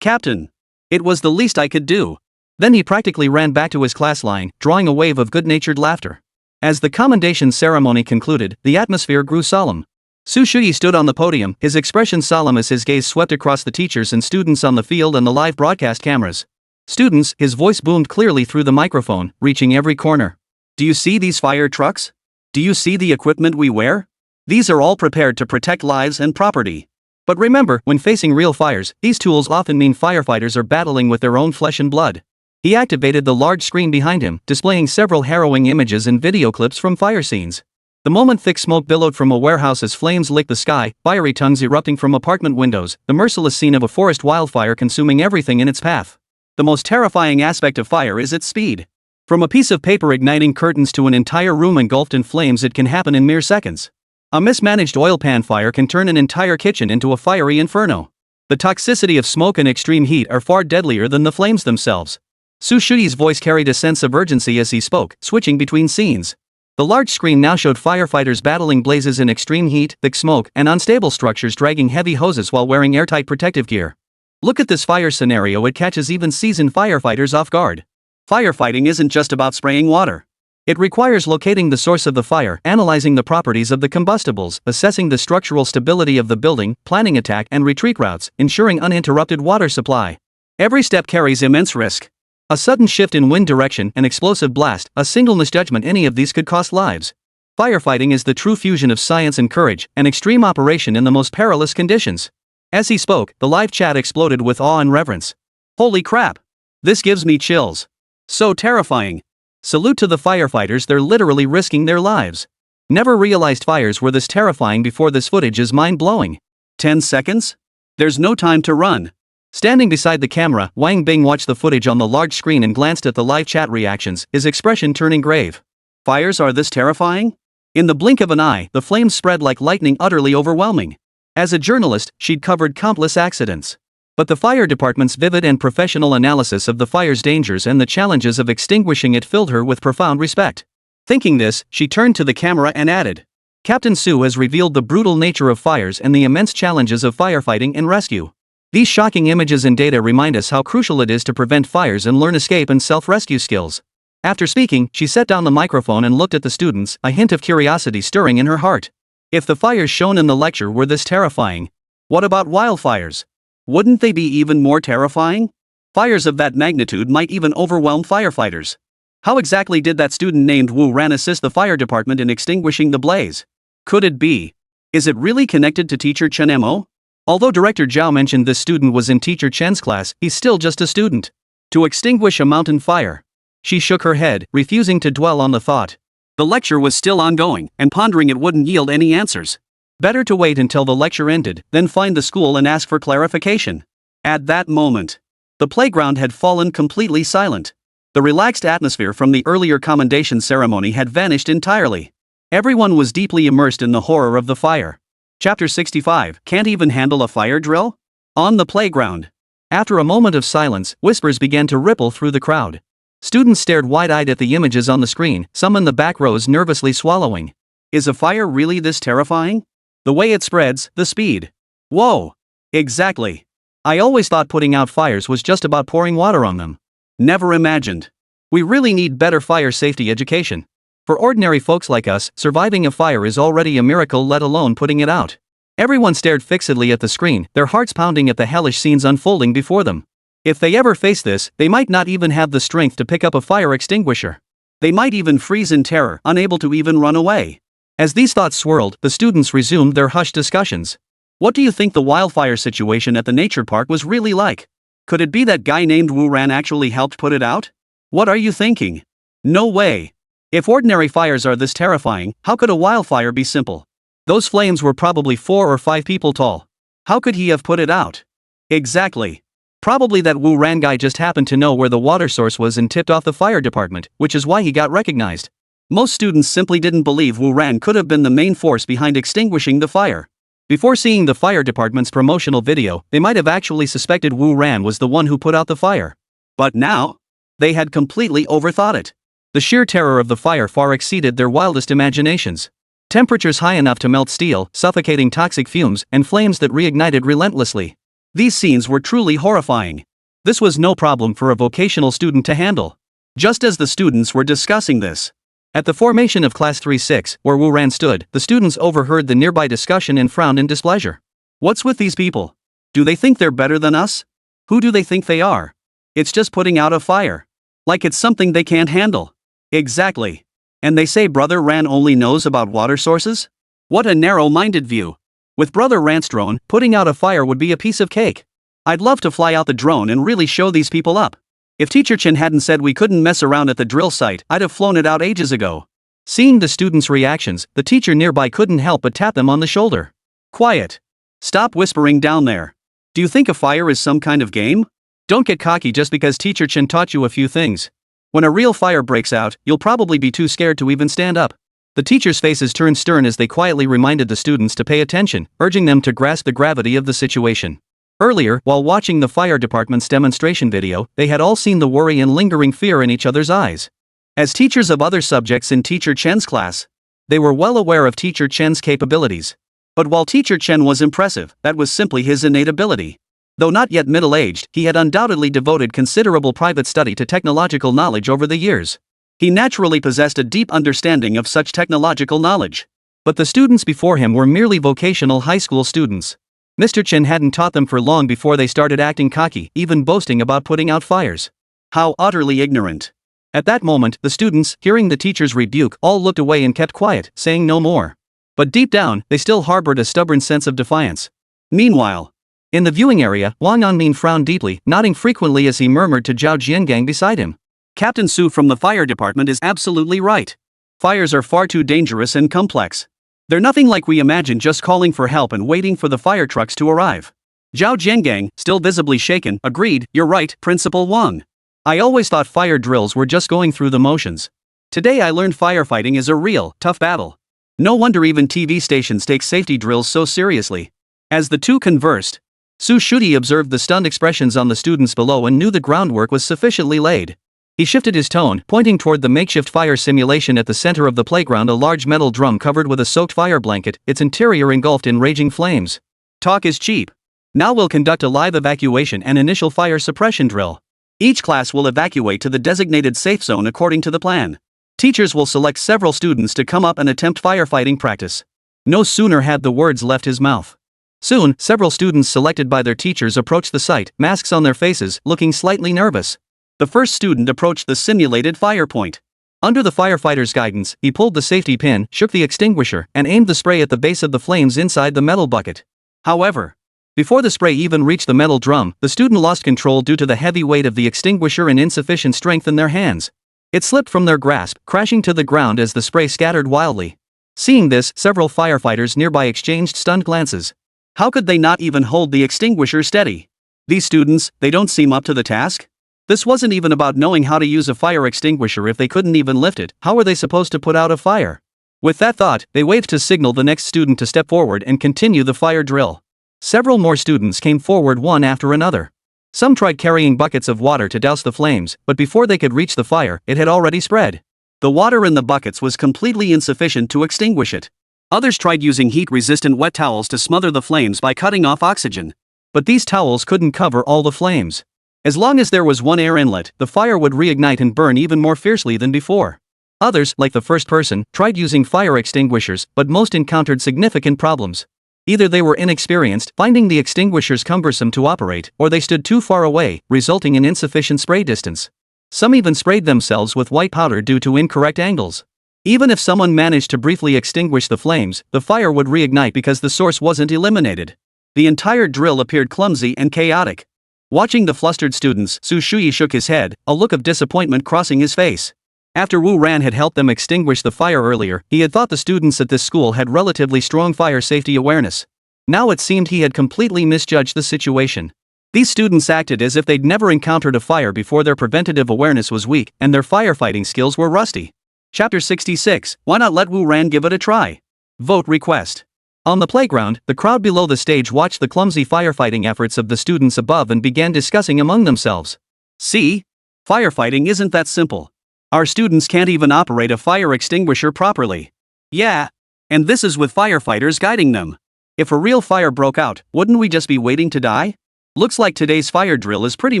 Captain. It was the least I could do. Then he practically ran back to his class line, drawing a wave of good-natured laughter. As the commendation ceremony concluded, the atmosphere grew solemn. Su Shuyi stood on the podium, his expression solemn as his gaze swept across the teachers and students on the field and the live broadcast cameras. Students, his voice boomed clearly through the microphone, reaching every corner. Do you see these fire trucks? Do you see the equipment we wear? These are all prepared to protect lives and property. But remember, when facing real fires, these tools often mean firefighters are battling with their own flesh and blood. He activated the large screen behind him, displaying several harrowing images and video clips from fire scenes. The moment thick smoke billowed from a warehouse as flames licked the sky, fiery tongues erupting from apartment windows, the merciless scene of a forest wildfire consuming everything in its path. The most terrifying aspect of fire is its speed. From a piece of paper igniting curtains to an entire room engulfed in flames, it can happen in mere seconds. A mismanaged oil pan fire can turn an entire kitchen into a fiery inferno. The toxicity of smoke and extreme heat are far deadlier than the flames themselves. Su Shuyi's voice carried a sense of urgency as he spoke, switching between scenes. The large screen now showed firefighters battling blazes in extreme heat, thick smoke, and unstable structures dragging heavy hoses while wearing airtight protective gear. Look at this fire scenario, it catches even seasoned firefighters off guard. Firefighting isn't just about spraying water. It requires locating the source of the fire, analyzing the properties of the combustibles, assessing the structural stability of the building, planning attack and retreat routes, ensuring uninterrupted water supply. Every step carries immense risk. A sudden shift in wind direction, an explosive blast, a single misjudgment, any of these could cost lives. Firefighting is the true fusion of science and courage, an extreme operation in the most perilous conditions. As he spoke, the live chat exploded with awe and reverence. Holy crap! This gives me chills. So terrifying. Salute to the firefighters, they're literally risking their lives. Never realized fires were this terrifying before. This footage is mind-blowing. 10 seconds? There's no time to run. Standing beside the camera, Wang Bing watched the footage on the large screen and glanced at the live chat reactions, his expression turning grave. Fires are this terrifying? In the blink of an eye, the flames spread like lightning, utterly overwhelming. As a journalist, she'd covered countless accidents. But the fire department's vivid and professional analysis of the fire's dangers and the challenges of extinguishing it filled her with profound respect. Thinking this, she turned to the camera and added, Captain Su has revealed the brutal nature of fires and the immense challenges of firefighting and rescue. These shocking images and data remind us how crucial it is to prevent fires and learn escape and self-rescue skills. After speaking, she set down the microphone and looked at the students, a hint of curiosity stirring in her heart. If the fires shown in the lecture were this terrifying, what about wildfires? Wouldn't they be even more terrifying? Fires of that magnitude might even overwhelm firefighters. How exactly did that student named Wu Ran assist the fire department in extinguishing the blaze? Could it be? Is it really connected to teacher Chen Mo? Although Director Zhao mentioned this student was in teacher Chen's class, he's still just a student. To extinguish a mountain fire. She shook her head, refusing to dwell on the thought. The lecture was still ongoing, and pondering it wouldn't yield any answers. Better to wait until the lecture ended, then find the school and ask for clarification. At that moment, the playground had fallen completely silent. The relaxed atmosphere from the earlier commendation ceremony had vanished entirely. Everyone was deeply immersed in the horror of the fire. Chapter 65, Can't even handle a fire drill? On the playground. After a moment of silence, whispers began to ripple through the crowd. Students stared wide-eyed at the images on the screen, some in the back rows nervously swallowing. Is a fire really this terrifying? The way it spreads, the speed. Whoa! Exactly. I always thought putting out fires was just about pouring water on them. Never imagined. We really need better fire safety education. For ordinary folks like us, surviving a fire is already a miracle, let alone putting it out. Everyone stared fixedly at the screen, their hearts pounding at the hellish scenes unfolding before them. If they ever face this, they might not even have the strength to pick up a fire extinguisher. They might even freeze in terror, unable to even run away. As these thoughts swirled, the students resumed their hushed discussions. What do you think the wildfire situation at the nature park was really like? Could it be that guy named Wu Ran actually helped put it out? What are you thinking? No way. If ordinary fires are this terrifying, how could a wildfire be simple? Those flames were probably 4 or 5 people tall. How could he have put it out? Exactly. Probably that Wu Ran guy just happened to know where the water source was and tipped off the fire department, which is why he got recognized. Most students simply didn't believe Wu Ran could have been the main force behind extinguishing the fire. Before seeing the fire department's promotional video, they might have actually suspected Wu Ran was the one who put out the fire. But now, they had completely overthought it. The sheer terror of the fire far exceeded their wildest imaginations. Temperatures high enough to melt steel, suffocating toxic fumes, and flames that reignited relentlessly. These scenes were truly horrifying. This was no problem for a vocational student to handle. Just as the students were discussing this, at the formation of Class 3-6, where Wu Ran stood, the students overheard the nearby discussion and frowned in displeasure. What's with these people? Do they think they're better than us? Who do they think they are? It's just putting out a fire. Like it's something they can't handle. Exactly. And they say Brother Ran only knows about water sources? What a narrow-minded view. With Brother Ran's drone, putting out a fire would be a piece of cake. I'd love to fly out the drone and really show these people up. If Teacher Chen hadn't said we couldn't mess around at the drill site, I'd have flown it out ages ago. Seeing the students' reactions, the teacher nearby couldn't help but tap them on the shoulder. Quiet. Stop whispering down there. Do you think a fire is some kind of game? Don't get cocky just because Teacher Chen taught you a few things. When a real fire breaks out, you'll probably be too scared to even stand up. The teachers' faces turned stern as they quietly reminded the students to pay attention, urging them to grasp the gravity of the situation. Earlier, while watching the fire department's demonstration video, they had all seen the worry and lingering fear in each other's eyes. As teachers of other subjects in Teacher Chen's class, they were well aware of Teacher Chen's capabilities. But while Teacher Chen was impressive, that was simply his innate ability. Though not yet middle-aged, he had undoubtedly devoted considerable private study to technological knowledge over the years. He naturally possessed a deep understanding of such technological knowledge. But the students before him were merely vocational high school students. Mr. Chen hadn't taught them for long before they started acting cocky, even boasting about putting out fires. How utterly ignorant. At that moment, the students, hearing the teacher's rebuke, all looked away and kept quiet, saying no more. But deep down, they still harbored a stubborn sense of defiance. Meanwhile, in the viewing area, Wang Anmin frowned deeply, nodding frequently as he murmured to Zhao Jiangang beside him. Captain Su from the fire department is absolutely right. Fires are far too dangerous and complex. They're nothing like we imagine just calling for help and waiting for the fire trucks to arrive. Zhao Jiangang, still visibly shaken, agreed, "You're right, Principal Wang. I always thought fire drills were just going through the motions. Today I learned firefighting is a real, tough battle. No wonder even TV stations take safety drills so seriously." As the two conversed, Su Shuti observed the stunned expressions on the students below and knew the groundwork was sufficiently laid. He shifted his tone, pointing toward the makeshift fire simulation at the center of the playground, a large metal drum covered with a soaked fire blanket, its interior engulfed in raging flames. Talk is cheap. Now we'll conduct a live evacuation and initial fire suppression drill. Each class will evacuate to the designated safe zone according to the plan. Teachers will select several students to come up and attempt firefighting practice. No sooner had the words left his mouth. Soon, several students selected by their teachers approached the site, masks on their faces, looking slightly nervous. The first student approached the simulated fire point. Under the firefighter's guidance, he pulled the safety pin, shook the extinguisher, and aimed the spray at the base of the flames inside the metal bucket. However, before the spray even reached the metal drum, the student lost control due to the heavy weight of the extinguisher and insufficient strength in their hands. It slipped from their grasp, crashing to the ground as the spray scattered wildly. Seeing this, several firefighters nearby exchanged stunned glances. How could they not even hold the extinguisher steady? These students, they don't seem up to the task? This wasn't even about knowing how to use a fire extinguisher. If they couldn't even lift it, how were they supposed to put out a fire? With that thought, they waved to signal the next student to step forward and continue the fire drill. Several more students came forward one after another. Some tried carrying buckets of water to douse the flames, but before they could reach the fire, it had already spread. The water in the buckets was completely insufficient to extinguish it. Others tried using heat-resistant wet towels to smother the flames by cutting off oxygen. But these towels couldn't cover all the flames. As long as there was one air inlet, the fire would reignite and burn even more fiercely than before. Others, like the first person, tried using fire extinguishers, but most encountered significant problems. Either they were inexperienced, finding the extinguishers cumbersome to operate, or they stood too far away, resulting in insufficient spray distance. Some even sprayed themselves with white powder due to incorrect angles. Even if someone managed to briefly extinguish the flames, the fire would reignite because the source wasn't eliminated. The entire drill appeared clumsy and chaotic. Watching the flustered students, Su Shuyi shook his head, a look of disappointment crossing his face. After Wu Ran had helped them extinguish the fire earlier, he had thought the students at this school had relatively strong fire safety awareness. Now it seemed he had completely misjudged the situation. These students acted as if they'd never encountered a fire before. Their preventative awareness was weak, and their firefighting skills were rusty. Chapter 66, Why not let Wu Ran give it a try? Vote request. On the playground, the crowd below the stage watched the clumsy firefighting efforts of the students above and began discussing among themselves. See? Firefighting isn't that simple. Our students can't even operate a fire extinguisher properly. Yeah. And this is with firefighters guiding them. If a real fire broke out, wouldn't we just be waiting to die? Looks like today's fire drill is pretty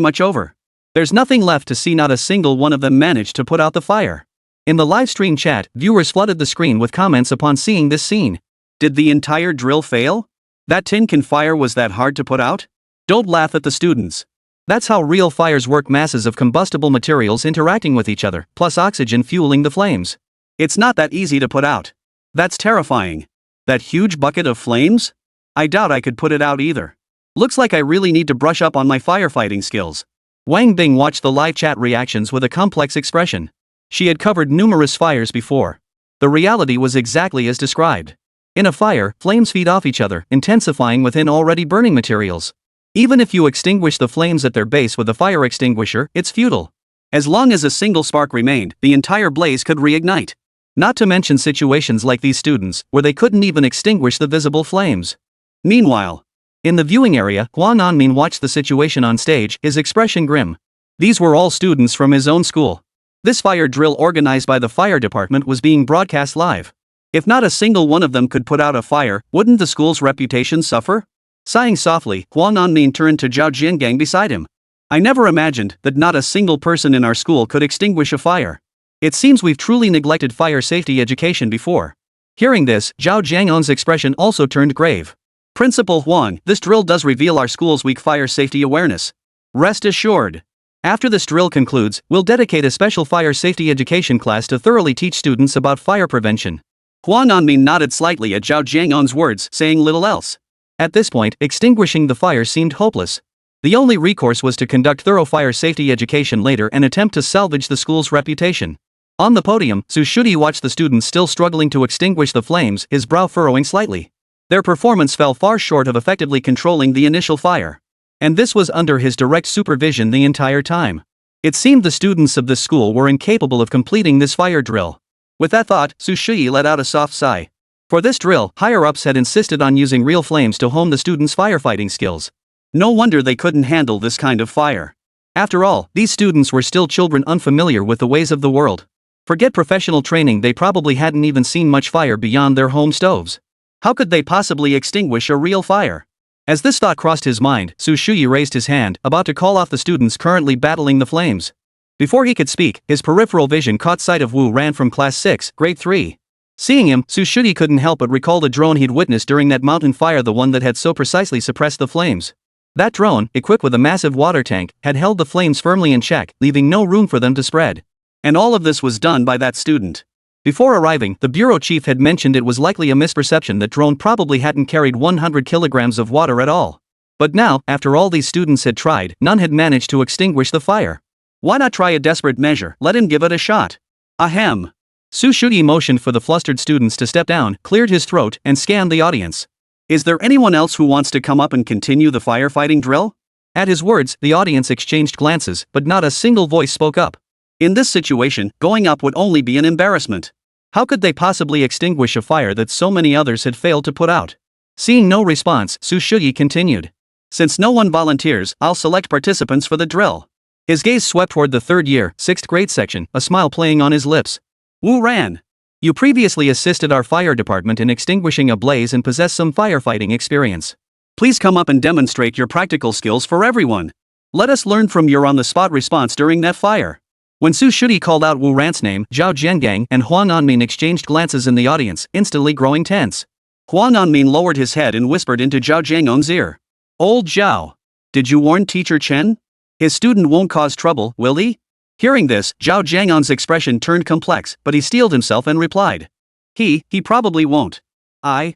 much over. There's nothing left to see. Not a single one of them managed to put out the fire. In the live stream chat, viewers flooded the screen with comments upon seeing this scene. Did the entire drill fail? That tin can fire was that hard to put out? Don't laugh at the students. That's how real fires work, masses of combustible materials interacting with each other, plus oxygen fueling the flames. It's not that easy to put out. That's terrifying. That huge bucket of flames? I doubt I could put it out either. Looks like I really need to brush up on my firefighting skills. Wang Bing watched the live chat reactions with a complex expression. She had covered numerous fires before. The reality was exactly as described. In a fire, flames feed off each other, intensifying within already burning materials. Even if you extinguish the flames at their base with a fire extinguisher, it's futile. As long as a single spark remained, the entire blaze could reignite. Not to mention situations like these students, where they couldn't even extinguish the visible flames. Meanwhile, in the viewing area, Huang Anmin watched the situation on stage, his expression grim. These were all students from his own school. This fire drill organized by the fire department was being broadcast live. If not a single one of them could put out a fire, wouldn't the school's reputation suffer? Sighing softly, Huang Anmin turned to Zhao Jiangang beside him. I never imagined that not a single person in our school could extinguish a fire. It seems we've truly neglected fire safety education before. Hearing this, Zhao Jiangong's expression also turned grave. Principal Huang, this drill does reveal our school's weak fire safety awareness. Rest assured. After this drill concludes, we'll dedicate a special fire safety education class to thoroughly teach students about fire prevention. Huang Anmin nodded slightly at Zhao Jiangong's words, saying little else. At this point, extinguishing the fire seemed hopeless. The only recourse was to conduct thorough fire safety education later and attempt to salvage the school's reputation. On the podium, Su Shuyi watched the students still struggling to extinguish the flames, his brow furrowing slightly. Their performance fell far short of effectively controlling the initial fire. And this was under his direct supervision the entire time. It seemed the students of this school were incapable of completing this fire drill. With that thought, Su Shuyi let out a soft sigh. For this drill, higher-ups had insisted on using real flames to hone the students' firefighting skills. No wonder they couldn't handle this kind of fire. After all, these students were still children unfamiliar with the ways of the world. Forget professional training, they probably hadn't even seen much fire beyond their home stoves. How could they possibly extinguish a real fire? As this thought crossed his mind, Su Shuyi raised his hand, about to call off the students currently battling the flames. Before he could speak, his peripheral vision caught sight of Wu Ran from Class 6, Grade 3. Seeing him, Su Shuyi couldn't help but recall the drone he'd witnessed during that mountain fire, the one that had so precisely suppressed the flames. That drone, equipped with a massive water tank, had held the flames firmly in check, leaving no room for them to spread. And all of this was done by that student. Before arriving, the bureau chief had mentioned it was likely a misperception that drone probably hadn't carried 100 kilograms of water at all. But now, after all these students had tried, none had managed to extinguish the fire. Why not try a desperate measure? Let him give it a shot. Ahem. Su Shuyi motioned for the flustered students to step down, cleared his throat, and scanned the audience. Is there anyone else who wants to come up and continue the firefighting drill? At his words, the audience exchanged glances, but not a single voice spoke up. In this situation, going up would only be an embarrassment. How could they possibly extinguish a fire that so many others had failed to put out? Seeing no response, Su Shuyi continued. Since no one volunteers, I'll select participants for the drill. His gaze swept toward the third year, 6th grade section, a smile playing on his lips. Wu Ran. You previously assisted our fire department in extinguishing a blaze and possess some firefighting experience. Please come up and demonstrate your practical skills for everyone. Let us learn from your on-the-spot response during that fire. When Su Shuyi called out Wu Ran's name, Zhao Jiangang and Huang Anmin exchanged glances in the audience, instantly growing tense. Huang Anmin lowered his head and whispered into Zhao Jiangong's ear. Old Zhao. Did you warn Teacher Chen? His student won't cause trouble, will he? Hearing this, Zhao Jiangong's expression turned complex, but he steeled himself and replied. He probably won't. I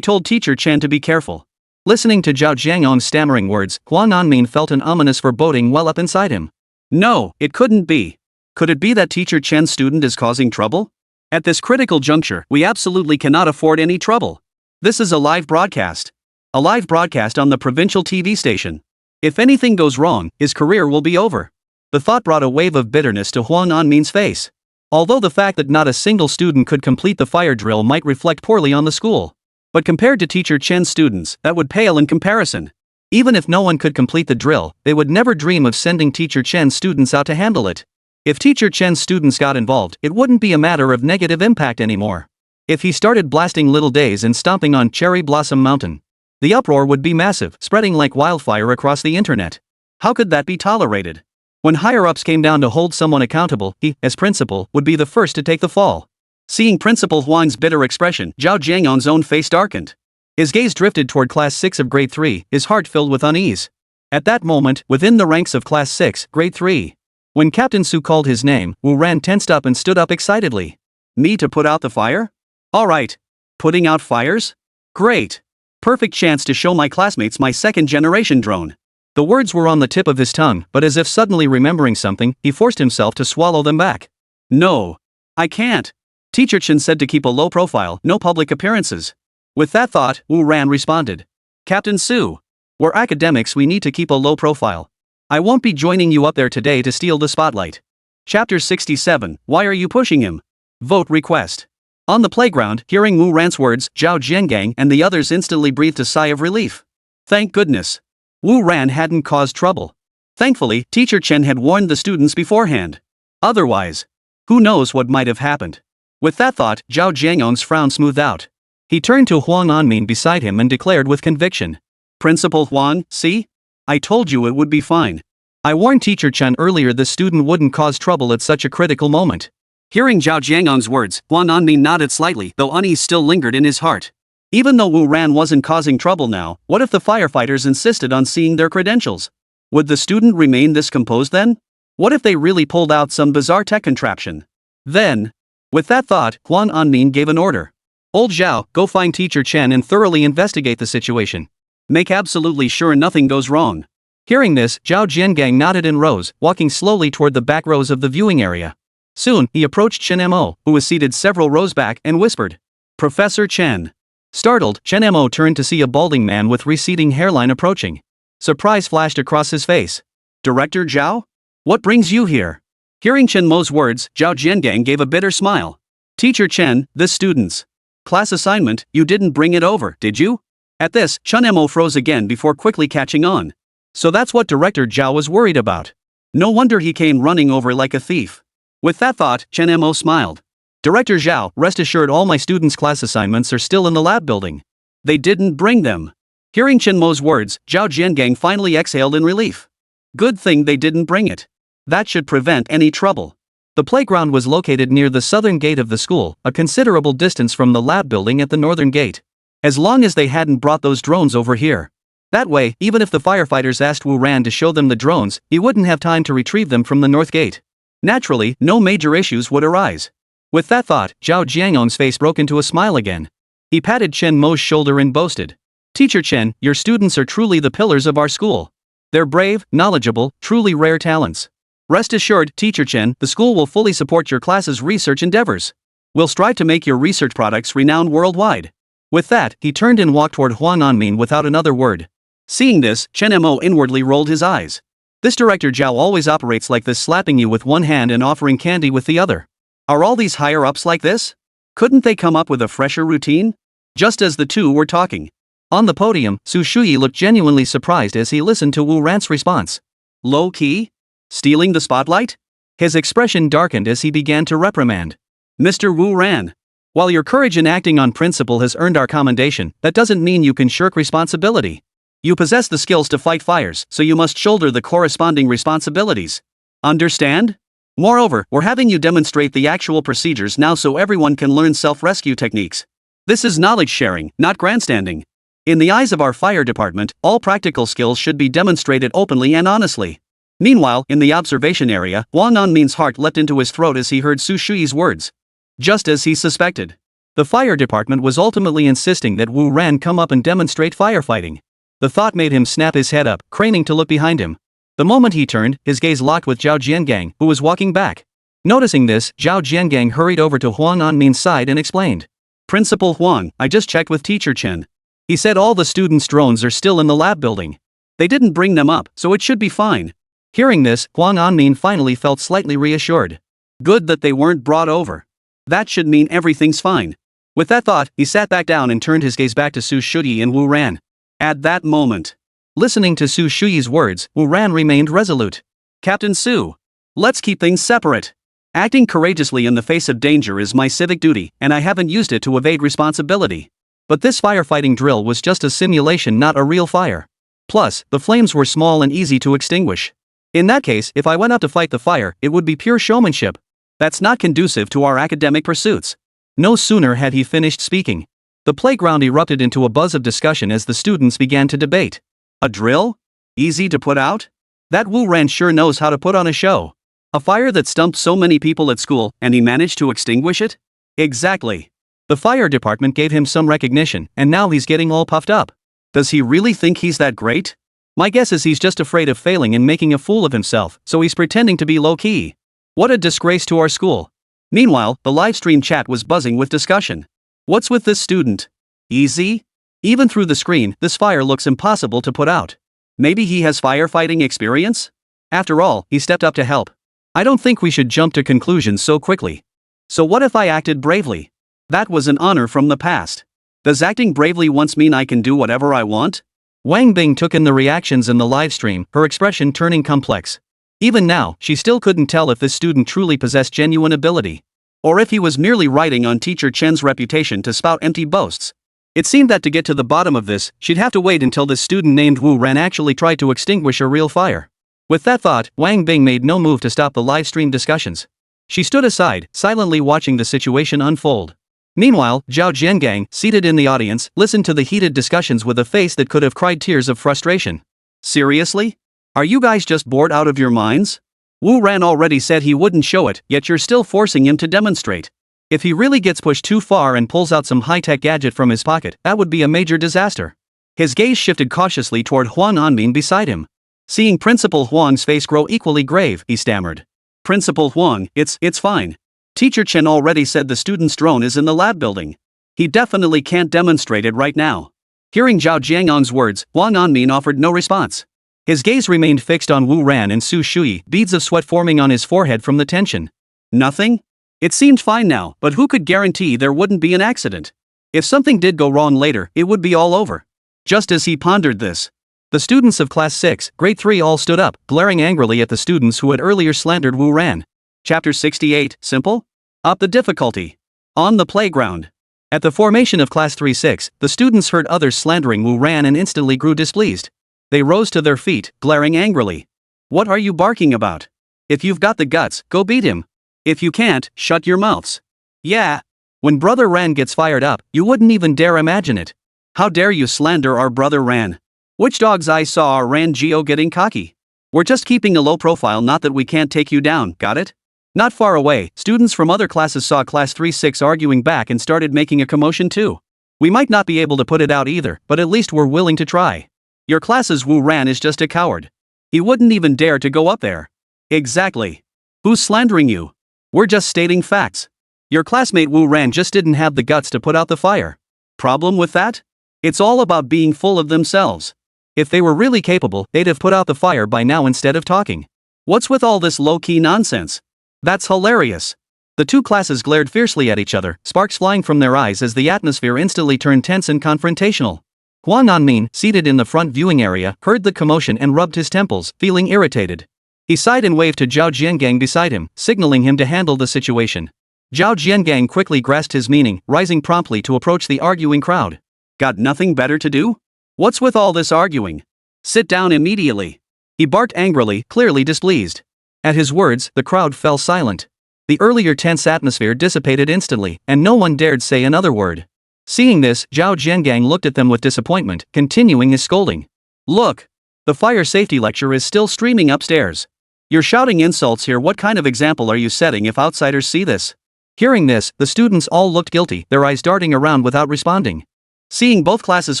told Teacher Chen to be careful. Listening to Zhao Jiangong's stammering words, Huang Anmin felt an ominous foreboding well up inside him. No, it couldn't be. Could it be that Teacher Chen's student is causing trouble? At this critical juncture, we absolutely cannot afford any trouble. This is a live broadcast. A live broadcast on the provincial TV station. If anything goes wrong, his career will be over. The thought brought a wave of bitterness to Huang Anmin's face. Although the fact that not a single student could complete the fire drill might reflect poorly on the school. But compared to Teacher Chen's students, that would pale in comparison. Even if no one could complete the drill, they would never dream of sending Teacher Chen's students out to handle it. If Teacher Chen's students got involved, it wouldn't be a matter of negative impact anymore. If he started blasting little days and stomping on Cherry Blossom Mountain, the uproar would be massive, spreading like wildfire across the internet. How could that be tolerated? When higher-ups came down to hold someone accountable, he, as principal, would be the first to take the fall. Seeing Principal Huang's bitter expression, Zhao Jiangong's own face darkened. His gaze drifted toward Class 6 of Grade 3, his heart filled with unease. At that moment, within the ranks of Class 6, Grade 3, when Captain Su called his name, Wu Ran tensed up and stood up excitedly. Me to put out the fire? Alright. Putting out fires? Great. Perfect chance to show my classmates my second-generation drone. The words were on the tip of his tongue, but as if suddenly remembering something, he forced himself to swallow them back. No. I can't. Teacher Chen said to keep a low profile, no public appearances. With that thought, Wu Ran responded. Captain Su. We're academics, we need to keep a low profile. I won't be joining you up there today to steal the spotlight. Chapter 67, Why are you pushing him? Vote request. On the playground, hearing Wu Ran's words, Zhao Jiangang and the others instantly breathed a sigh of relief. Thank goodness. Wu Ran hadn't caused trouble. Thankfully, Teacher Chen had warned the students beforehand. Otherwise, who knows what might have happened. With that thought, Zhao Jiangong's frown smoothed out. He turned to Huang Anmin beside him and declared with conviction. Principal Huang, see? I told you it would be fine. I warned Teacher Chen earlier the student wouldn't cause trouble at such a critical moment. Hearing Zhao Jiangong's words, Huang Anmin nodded slightly, though unease still lingered in his heart. Even though Wu Ran wasn't causing trouble now, what if the firefighters insisted on seeing their credentials? Would the student remain this composed then? What if they really pulled out some bizarre tech contraption? Then, with that thought, Huang Anmin gave an order. Old Zhao, go find Teacher Chen and thoroughly investigate the situation. Make absolutely sure nothing goes wrong. Hearing this, Zhao Jiangang nodded and rose, walking slowly toward the back rows of the viewing area. Soon, he approached Chen Mo, who was seated several rows back, and whispered. Professor Chen. Startled, Chen Mo turned to see a balding man with receding hairline approaching. Surprise flashed across his face. Director Zhao? What brings you here? Hearing Chen Mo's words, Zhao Jiangang gave a bitter smile. Teacher Chen, this student's class assignment, you didn't bring it over, did you? At this, Chen Mo froze again before quickly catching on. So that's what Director Zhao was worried about. No wonder he came running over like a thief. With that thought, Chen Mo smiled. Director Zhao, rest assured all my students' class assignments are still in the lab building. They didn't bring them. Hearing Chen Mo's words, Zhao Jiangang finally exhaled in relief. Good thing they didn't bring it. That should prevent any trouble. The playground was located near the southern gate of the school, a considerable distance from the lab building at the northern gate. As long as they hadn't brought those drones over here. That way, even if the firefighters asked Wu Ran to show them the drones, he wouldn't have time to retrieve them from the north gate. Naturally, no major issues would arise. With that thought, Zhao Jiangon's face broke into a smile again. He patted Chen Mo's shoulder and boasted. Teacher Chen, your students are truly the pillars of our school. They're brave, knowledgeable, truly rare talents. Rest assured, Teacher Chen, the school will fully support your class's research endeavors. We'll strive to make your research products renowned worldwide. With that, he turned and walked toward Huang Anmin without another word. Seeing this, Chen Mo inwardly rolled his eyes. This Director Zhao always operates like this, slapping you with one hand and offering candy with the other. Are all these higher-ups like this? Couldn't they come up with a fresher routine? Just as the two were talking. On the podium, Su Shuyi looked genuinely surprised as he listened to Wu Ran's response. Low-key? Stealing the spotlight? His expression darkened as he began to reprimand. Mr. Wu Ran. While your courage in acting on principle has earned our commendation, that doesn't mean you can shirk responsibility. You possess the skills to fight fires, so you must shoulder the corresponding responsibilities. Understand? Moreover, we're having you demonstrate the actual procedures now so everyone can learn self-rescue techniques. This is knowledge sharing, not grandstanding. In the eyes of our fire department, all practical skills should be demonstrated openly and honestly. Meanwhile, in the observation area, Huang Anmin's heart leapt into his throat as he heard Su Shuyi's words. Just as he suspected. The fire department was ultimately insisting that Wu Ran come up and demonstrate firefighting. The thought made him snap his head up, craning to look behind him. The moment he turned, his gaze locked with Zhao Jiangang, who was walking back. Noticing this, Zhao Jiangang hurried over to Huang Anmin's side and explained. Principal Huang, I just checked with Teacher Chen. He said all the students' drones are still in the lab building. They didn't bring them up, so it should be fine. Hearing this, Huang Anmin finally felt slightly reassured. Good that they weren't brought over. That should mean everything's fine. With that thought, he sat back down and turned his gaze back to Su Shuyi and Wu Ran. At that moment, listening to Su Shuyi's words, Wu Ran remained resolute. Captain Su, let's keep things separate. Acting courageously in the face of danger is my civic duty, and I haven't used it to evade responsibility. But this firefighting drill was just a simulation, not a real fire. Plus, the flames were small and easy to extinguish. In that case, if I went out to fight the fire, it would be pure showmanship. That's not conducive to our academic pursuits. No sooner had he finished speaking. The playground erupted into a buzz of discussion as the students began to debate. A drill? Easy to put out? That Wu Ran sure knows how to put on a show. A fire that stumped so many people at school, and he managed to extinguish it? Exactly. The fire department gave him some recognition, and now he's getting all puffed up. Does he really think he's that great? My guess is he's just afraid of failing and making a fool of himself, so he's pretending to be low-key. What a disgrace to our school. Meanwhile, the livestream chat was buzzing with discussion. What's with this student? Easy? Even through the screen, this fire looks impossible to put out. Maybe he has firefighting experience? After all, he stepped up to help. I don't think we should jump to conclusions so quickly. So what if I acted bravely? That was an honor from the past. Does acting bravely once mean I can do whatever I want? Wang Bing took in the reactions in the livestream, her expression turning complex. Even now, she still couldn't tell if this student truly possessed genuine ability. Or if he was merely riding on Teacher Chen's reputation to spout empty boasts. It seemed that to get to the bottom of this, she'd have to wait until this student named Wu Ran actually tried to extinguish a real fire. With that thought, Wang Bing made no move to stop the livestream discussions. She stood aside, silently watching the situation unfold. Meanwhile, Zhao Jiangang, seated in the audience, listened to the heated discussions with a face that could have cried tears of frustration. Seriously? Are you guys just bored out of your minds? Wu Ran already said he wouldn't show it, yet you're still forcing him to demonstrate. If he really gets pushed too far and pulls out some high-tech gadget from his pocket, that would be a major disaster. His gaze shifted cautiously toward Huang Anmin beside him. Seeing Principal Huang's face grow equally grave, he stammered. Principal Huang, it's fine. Teacher Chen already said the student's drone is in the lab building. He definitely can't demonstrate it right now. Hearing Zhao Jiangong's words, Huang Anmin offered no response. His gaze remained fixed on Wu Ran and Su Shuyi, beads of sweat forming on his forehead from the tension. Nothing? It seemed fine now, but who could guarantee there wouldn't be an accident? If something did go wrong later, it would be all over. Just as he pondered this, The students of Class 6, Grade 3 all stood up, glaring angrily at the students who had earlier slandered Wu Ran. Chapter 68, Simple? Up the difficulty. On the playground. At the formation of Class 3-6, the students heard others slandering Wu Ran and instantly grew displeased. They rose to their feet, glaring angrily. What are you barking about? If you've got the guts, go beat him. If you can't, shut your mouths. Yeah. When Brother Ran gets fired up, you wouldn't even dare imagine it. How dare you slander our Brother Ran? Which dog's eyes saw our Ran Geo getting cocky? We're just keeping a low profile, not that we can't take you down, got it? Not far away, students from other classes saw Class 3-6 arguing back and started making a commotion too. We might not be able to put it out either, but at least we're willing to try. Your class's Wu Ran is just a coward. He wouldn't even dare to go up there. Exactly. Who's slandering you? We're just stating facts. Your classmate Wu Ran just didn't have the guts to put out the fire. Problem with that? It's all about being full of themselves. If they were really capable, they'd have put out the fire by now instead of talking. What's with all this low-key nonsense? That's hilarious. The two classes glared fiercely at each other, sparks flying from their eyes as the atmosphere instantly turned tense and confrontational. Huang Anmin, seated in the front viewing area, heard the commotion and rubbed his temples, feeling irritated. He sighed and waved to Zhao Jiangang beside him, signaling him to handle the situation. Zhao Jiangang quickly grasped his meaning, rising promptly to approach the arguing crowd. Got nothing better to do? What's with all this arguing? Sit down immediately. He barked angrily, clearly displeased. At his words, the crowd fell silent. The earlier tense atmosphere dissipated instantly, and no one dared say another word. Seeing this, Zhao Jiangang looked at them with disappointment, continuing his scolding. Look! The fire safety lecture is still streaming upstairs. You're shouting insults here. What kind of example are you setting if outsiders see this? Hearing this, the students all looked guilty, their eyes darting around without responding. Seeing both classes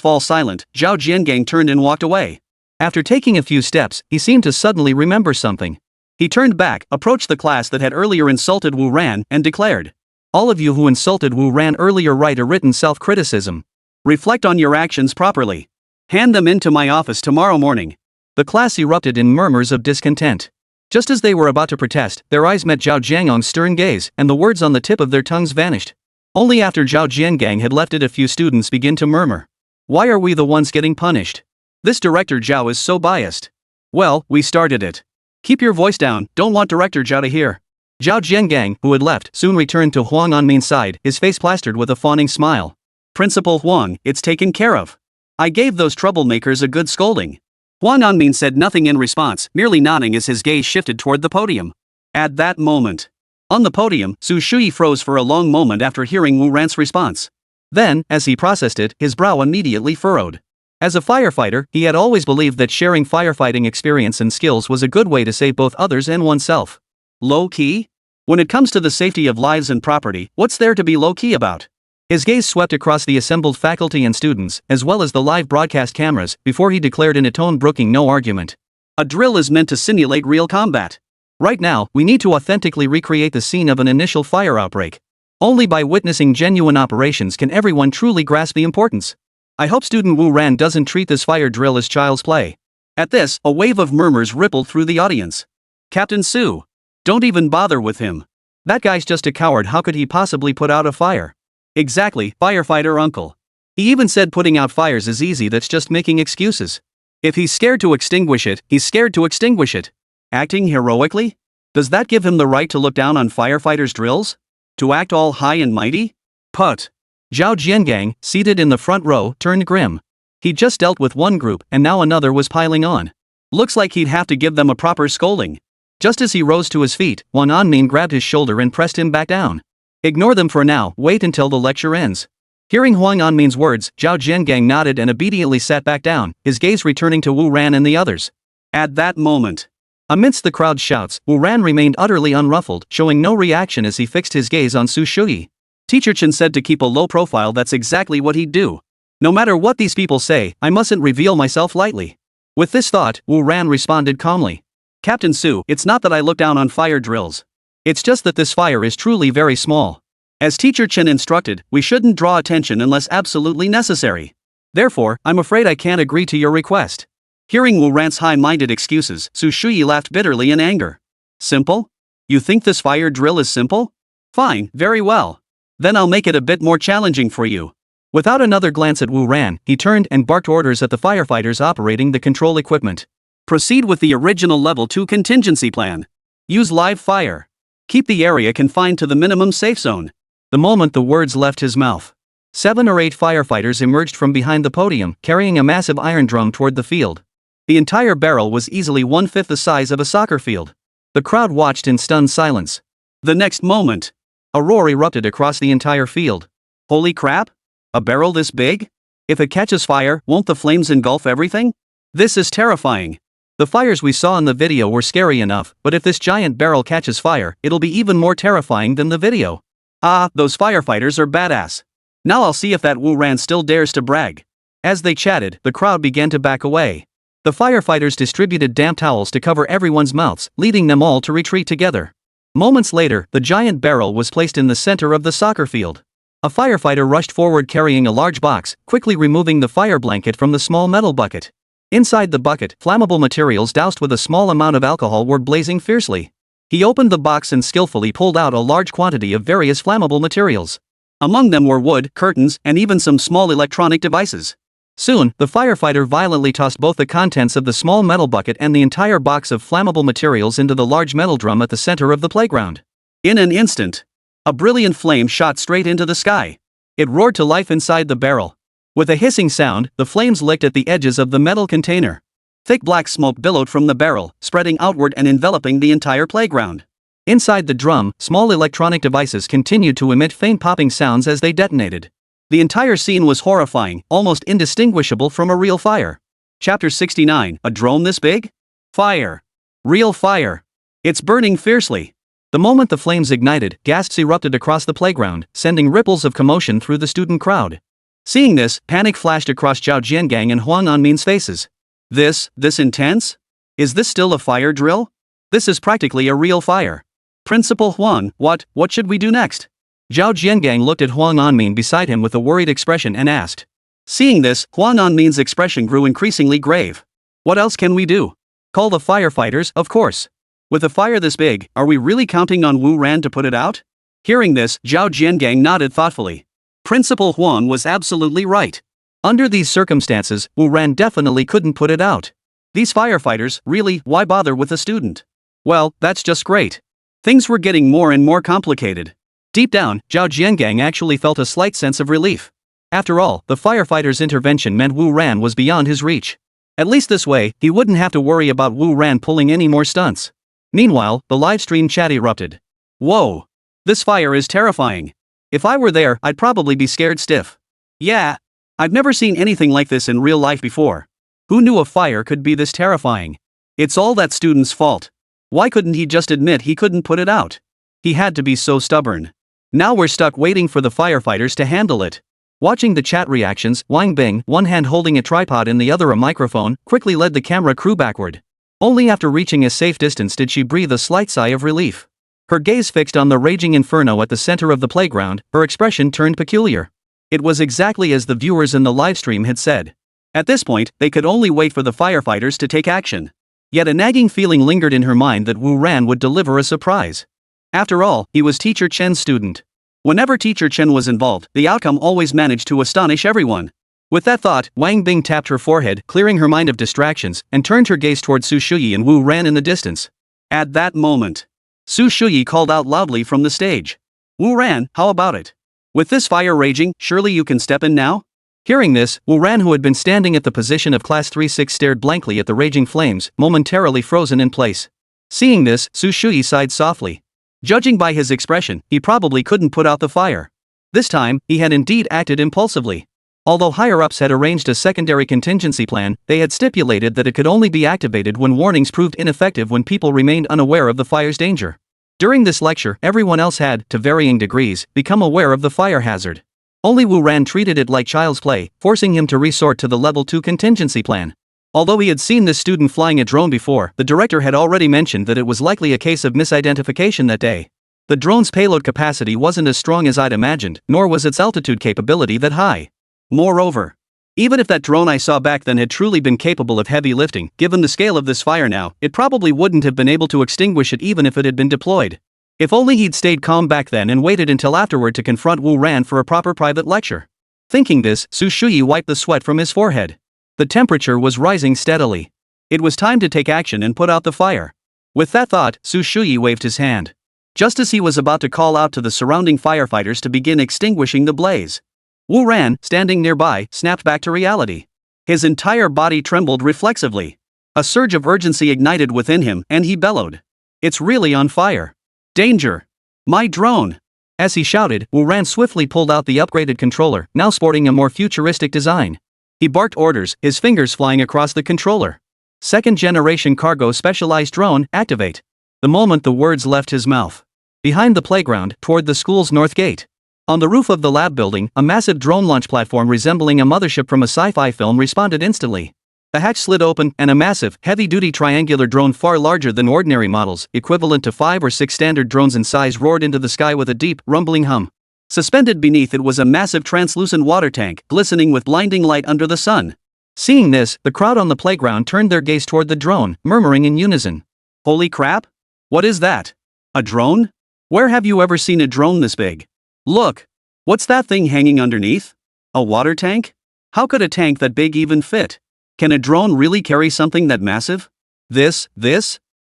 fall silent, Zhao Jiangang turned and walked away. After taking a few steps, he seemed to suddenly remember something. He turned back, approached the class that had earlier insulted Wu Ran, and declared, "All of you who insulted Wu Ran earlier, write a written self-criticism. Reflect on your actions properly. Hand them into my office tomorrow morning." The class erupted in murmurs of discontent. Just as they were about to protest, their eyes met Zhao Jiangang's stern gaze, and the words on the tip of their tongues vanished. Only after Zhao Jiangang had left did a few students begin to murmur. Why are we the ones getting punished? This Director Zhao is so biased. Well, we started it. Keep your voice down, don't want Director Zhao to hear. Zhao Jiangang, who had left, soon returned to Huang Anmin's side, his face plastered with a fawning smile. Principal Huang, it's taken care of. I gave those troublemakers a good scolding. Huang Anmin said nothing in response, merely nodding as his gaze shifted toward the podium. At that moment, on the podium, Su Shui froze for a long moment after hearing Wu Ran's response. Then, as he processed it, his brow immediately furrowed. As a firefighter, he had always believed that sharing firefighting experience and skills was a good way to save both others and oneself. Low-key? When it comes to the safety of lives and property, what's there to be low-key about? His gaze swept across the assembled faculty and students, as well as the live broadcast cameras, before he declared in a tone brooking no argument. A drill is meant to simulate real combat. Right now, we need to authentically recreate the scene of an initial fire outbreak. Only by witnessing genuine operations can everyone truly grasp the importance. I hope student Wu Ran doesn't treat this fire drill as child's play. At this, a wave of murmurs rippled through the audience. Captain Su. Don't even bother with him. That guy's just a coward. How could he possibly put out a fire? Exactly, firefighter uncle. He even said putting out fires is easy. That's just making excuses. If he's scared to extinguish it, he's scared to extinguish it. Acting heroically? Does that give him the right to look down on firefighters' drills? To act all high and mighty? Put. Zhao Jiangang, seated in the front row, turned grim. He'd just dealt with one group, and now another was piling on. Looks like he'd have to give them a proper scolding. Just as he rose to his feet, Huang Anmin grabbed his shoulder and pressed him back down. Ignore them for now, wait until the lecture ends. Hearing Huang Anmin's words, Zhao Jiangang nodded and obediently sat back down, his gaze returning to Wu Ran and the others. At that moment, amidst the crowd's shouts, Wu Ran remained utterly unruffled, showing no reaction as he fixed his gaze on Su Shui. Teacher Chen said to keep a low profile. That's exactly what he'd do. No matter what these people say, I mustn't reveal myself lightly. With this thought, Wu Ran responded calmly. Captain Su, it's not that I look down on fire drills. It's just that this fire is truly very small. As Teacher Chen instructed, we shouldn't draw attention unless absolutely necessary. Therefore, I'm afraid I can't agree to your request. Hearing Wu Ran's high-minded excuses, Su Shui laughed bitterly in anger. Simple? You think this fire drill is simple? Fine, very well. Then I'll make it a bit more challenging for you. Without another glance at Wu Ran, he turned and barked orders at the firefighters operating the control equipment. Proceed with the original level 2 contingency plan. Use live fire. Keep the area confined to the minimum safe zone. The moment the words left his mouth, 7 or 8 firefighters emerged from behind the podium, carrying a massive iron drum toward the field. The entire barrel was easily 1/5 the size of a soccer field. The crowd watched in stunned silence. The next moment, a roar erupted across the entire field. Holy crap! A barrel this big? If it catches fire, won't the flames engulf everything? This is terrifying. The fires we saw in the video were scary enough, but if this giant barrel catches fire, it'll be even more terrifying than the video. Ah, those firefighters are badass. Now I'll see if that Wu Ran still dares to brag. As they chatted, the crowd began to back away. The firefighters distributed damp towels to cover everyone's mouths, leading them all to retreat together. Moments later, the giant barrel was placed in the center of the soccer field. A firefighter rushed forward carrying a large box, quickly removing the fire blanket from the small metal bucket. Inside the bucket, flammable materials doused with a small amount of alcohol were blazing fiercely. He opened the box and skillfully pulled out a large quantity of various flammable materials. Among them were wood, curtains, and even some small electronic devices. Soon, the firefighter violently tossed both the contents of the small metal bucket and the entire box of flammable materials into the large metal drum at the center of the playground. In an instant, a brilliant flame shot straight into the sky. It roared to life inside the barrel. With a hissing sound, the flames licked at the edges of the metal container. Thick black smoke billowed from the barrel, spreading outward and enveloping the entire playground. Inside the drum, small electronic devices continued to emit faint popping sounds as they detonated. The entire scene was horrifying, almost indistinguishable from a real fire. Chapter 69, a drone this big? Fire. Real fire. It's burning fiercely. The moment the flames ignited, gasps erupted across the playground, sending ripples of commotion through the student crowd. Seeing this, panic flashed across Zhao Jiangang and Huang Anmin's faces. This intense? Is this still a fire drill? This is practically a real fire. Principal Huang, what should we do next? Zhao Jiangang looked at Huang Anmin beside him with a worried expression and asked. Seeing this, Huang Anmin's expression grew increasingly grave. What else can we do? Call the firefighters, of course. With a fire this big, are we really counting on Wu Ran to put it out? Hearing this, Zhao Jiangang nodded thoughtfully. Principal Huang was absolutely right. Under these circumstances, Wu Ran definitely couldn't put it out. These firefighters, really, why bother with a student? Well, that's just great. Things were getting more and more complicated. Deep down, Zhao Jiangang actually felt a slight sense of relief. After all, the firefighters' intervention meant Wu Ran was beyond his reach. At least this way, he wouldn't have to worry about Wu Ran pulling any more stunts. Meanwhile, the livestream chat erupted. Whoa! This fire is terrifying. If I were there, I'd probably be scared stiff. Yeah, I've never seen anything like this in real life before. Who knew a fire could be this terrifying? It's all that student's fault. Why couldn't he just admit he couldn't put it out? He had to be so stubborn. Now we're stuck waiting for the firefighters to handle it. Watching the chat reactions, Wang Bing, one hand holding a tripod and the other a microphone, quickly led the camera crew backward. Only after reaching a safe distance did she breathe a slight sigh of relief. Her gaze fixed on the raging inferno at the center of the playground, her expression turned peculiar. It was exactly as the viewers in the livestream had said. At this point, they could only wait for the firefighters to take action. Yet a nagging feeling lingered in her mind that Wu Ran would deliver a surprise. After all, he was Teacher Chen's student. Whenever Teacher Chen was involved, the outcome always managed to astonish everyone. With that thought, Wang Bing tapped her forehead, clearing her mind of distractions, and turned her gaze toward Su Shuyi and Wu Ran in the distance. At that moment, Su Shuyi called out loudly from the stage. Wu Ran, how about it? With this fire raging, surely you can step in now? Hearing this, Wu Ran, who had been standing at the position of class 3-6, stared blankly at the raging flames, momentarily frozen in place. Seeing this, Su Shuyi sighed softly. Judging by his expression, he probably couldn't put out the fire. This time, he had indeed acted impulsively. Although higher-ups had arranged a secondary contingency plan, they had stipulated that it could only be activated when warnings proved ineffective when people remained unaware of the fire's danger. During this lecture, everyone else had, to varying degrees, become aware of the fire hazard. Only Wu Ran treated it like child's play, forcing him to resort to the level 2 contingency plan. Although he had seen this student flying a drone before, the director had already mentioned that it was likely a case of misidentification that day. The drone's payload capacity wasn't as strong as I'd imagined, nor was its altitude capability that high. Moreover, even if that drone I saw back then had truly been capable of heavy lifting, given the scale of this fire now, it probably wouldn't have been able to extinguish it even if it had been deployed. If only he'd stayed calm back then and waited until afterward to confront Wu Ran for a proper private lecture. Thinking this, Su Shuyi wiped the sweat from his forehead. The temperature was rising steadily. It was time to take action and put out the fire. With that thought, Su Shuyi waved his hand. Just as he was about to call out to the surrounding firefighters to begin extinguishing the blaze, Wu Ran, standing nearby, snapped back to reality. His entire body trembled reflexively. A surge of urgency ignited within him, and he bellowed. "It's really on fire! Danger! My drone!" As he shouted, Wu Ran swiftly pulled out the upgraded controller, now sporting a more futuristic design. He barked orders, his fingers flying across the controller. "Second-generation cargo specialized drone, activate." The moment the words left his mouth. Behind the playground, toward the school's north gate. On the roof of the lab building, a massive drone launch platform resembling a mothership from a sci-fi film responded instantly. The hatch slid open, and a massive, heavy-duty triangular drone far larger than ordinary models, equivalent to 5 or 6 standard drones in size, roared into the sky with a deep, rumbling hum. Suspended beneath it was a massive translucent water tank, glistening with blinding light under the sun. Seeing this, the crowd on the playground turned their gaze toward the drone, murmuring in unison. "Holy crap! What is that? A drone? Where have you ever seen a drone this big? Look! What's that thing hanging underneath? A water tank? How could a tank that big even fit? Can a drone really carry something that massive? This?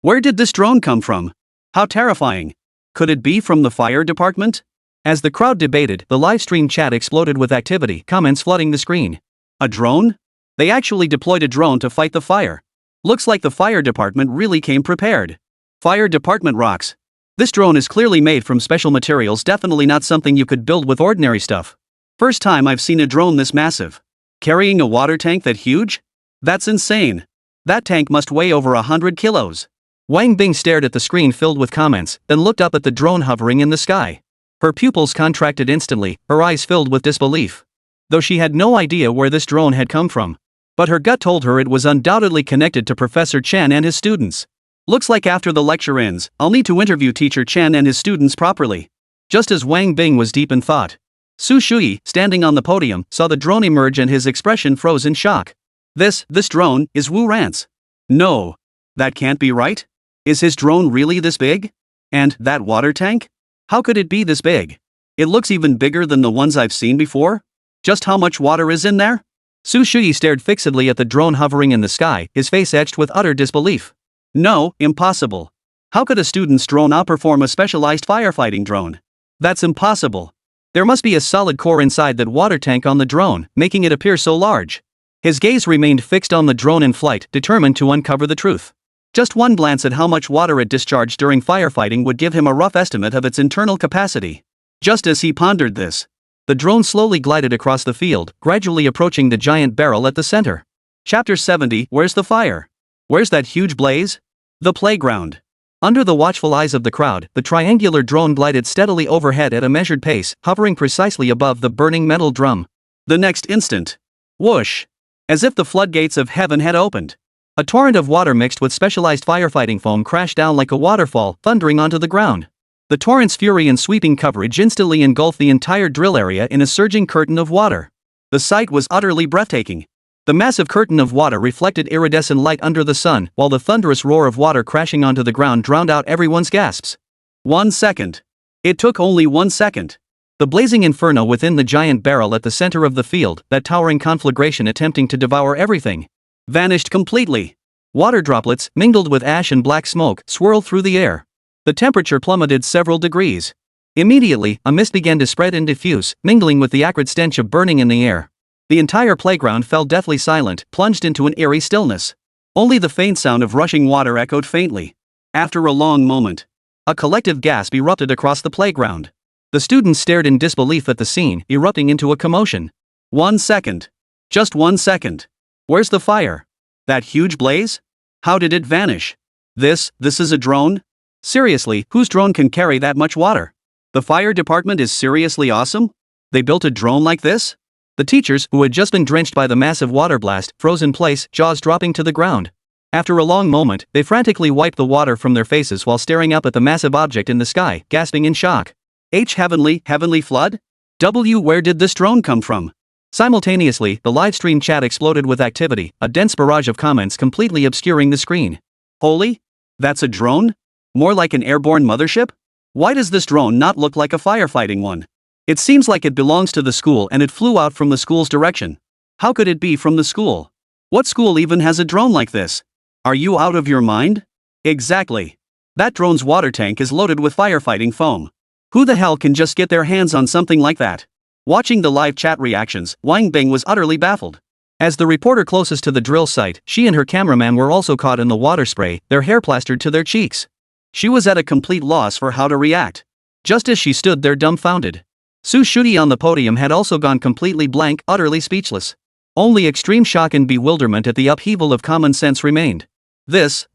Where did this drone come from? How terrifying! Could it be from the fire department?" As the crowd debated, the livestream chat exploded with activity, comments flooding the screen. "A drone? They actually deployed a drone to fight the fire. Looks like the fire department really came prepared. Fire department rocks. This drone is clearly made from special materials, definitely not something you could build with ordinary stuff. First time I've seen a drone this massive. Carrying a water tank that huge? That's insane. That tank must weigh over 100 kilos. Wang Bing stared at the screen filled with comments, then looked up at the drone hovering in the sky. Her pupils contracted instantly, her eyes filled with disbelief. Though she had no idea where this drone had come from. But her gut told her it was undoubtedly connected to Professor Chen and his students. Looks like after the lecture ends, I'll need to interview Teacher Chen and his students properly. Just as Wang Bing was deep in thought, Su Shuyi, standing on the podium, saw the drone emerge and his expression froze in shock. This drone is Wu Ran's. No. That can't be right. Is his drone really this big? And that water tank? How could it be this big? It looks even bigger than the ones I've seen before. Just how much water is in there? Su Shuyi stared fixedly at the drone hovering in the sky, his face etched with utter disbelief. No, impossible. How could a student's drone outperform a specialized firefighting drone? That's impossible. There must be a solid core inside that water tank on the drone, making it appear so large. His gaze remained fixed on the drone in flight, determined to uncover the truth. Just one glance at how much water it discharged during firefighting would give him a rough estimate of its internal capacity. Just as he pondered this, the drone slowly glided across the field, gradually approaching the giant barrel at the center. Chapter 70. Where's the fire? Where's that huge blaze? The playground. Under the watchful eyes of the crowd, the triangular drone glided steadily overhead at a measured pace, hovering precisely above the burning metal drum. The next instant, whoosh! As if the floodgates of heaven had opened. A torrent of water mixed with specialized firefighting foam crashed down like a waterfall, thundering onto the ground. The torrent's fury and sweeping coverage instantly engulfed the entire drill area in a surging curtain of water. The sight was utterly breathtaking. The massive curtain of water reflected iridescent light under the sun, while the thunderous roar of water crashing onto the ground drowned out everyone's gasps. 1 second. It took only 1 second. The blazing inferno within the giant barrel at the center of the field, that towering conflagration attempting to devour everything, vanished completely. Water droplets, mingled with ash and black smoke, swirled through the air. The temperature plummeted several degrees. Immediately, a mist began to spread and diffuse, mingling with the acrid stench of burning in the air. The entire playground fell deathly silent, plunged into an eerie stillness. Only the faint sound of rushing water echoed faintly. After a long moment, a collective gasp erupted across the playground. The students stared in disbelief at the scene, erupting into a commotion. 1 second. Just 1 second. Where's the fire? That huge blaze? How did it vanish? This is a drone? Seriously, whose drone can carry that much water? The fire department is seriously awesome? They built a drone like this? The teachers, who had just been drenched by the massive water blast, froze in place, jaws dropping to the ground. After a long moment, they frantically wiped the water from their faces while staring up at the massive object in the sky, gasping in shock. Heavenly flood? Where did this drone come from? Simultaneously, the livestream chat exploded with activity, a dense barrage of comments completely obscuring the screen. Holy? That's a drone? More like an airborne mothership? Why does this drone not look like a firefighting one? It seems like it belongs to the school and it flew out from the school's direction. How could it be from the school? What school even has a drone like this? Are you out of your mind? Exactly. That drone's water tank is loaded with firefighting foam. Who the hell can just get their hands on something like that? Watching the live chat reactions, Wang Bing was utterly baffled. As the reporter closest to the drill site, she and her cameraman were also caught in the water spray, their hair plastered to their cheeks. She was at a complete loss for how to react. Just as she stood there dumbfounded, Su Shuyi on the podium had also gone completely blank, utterly speechless. Only extreme shock and bewilderment at the upheaval of common sense remained. This.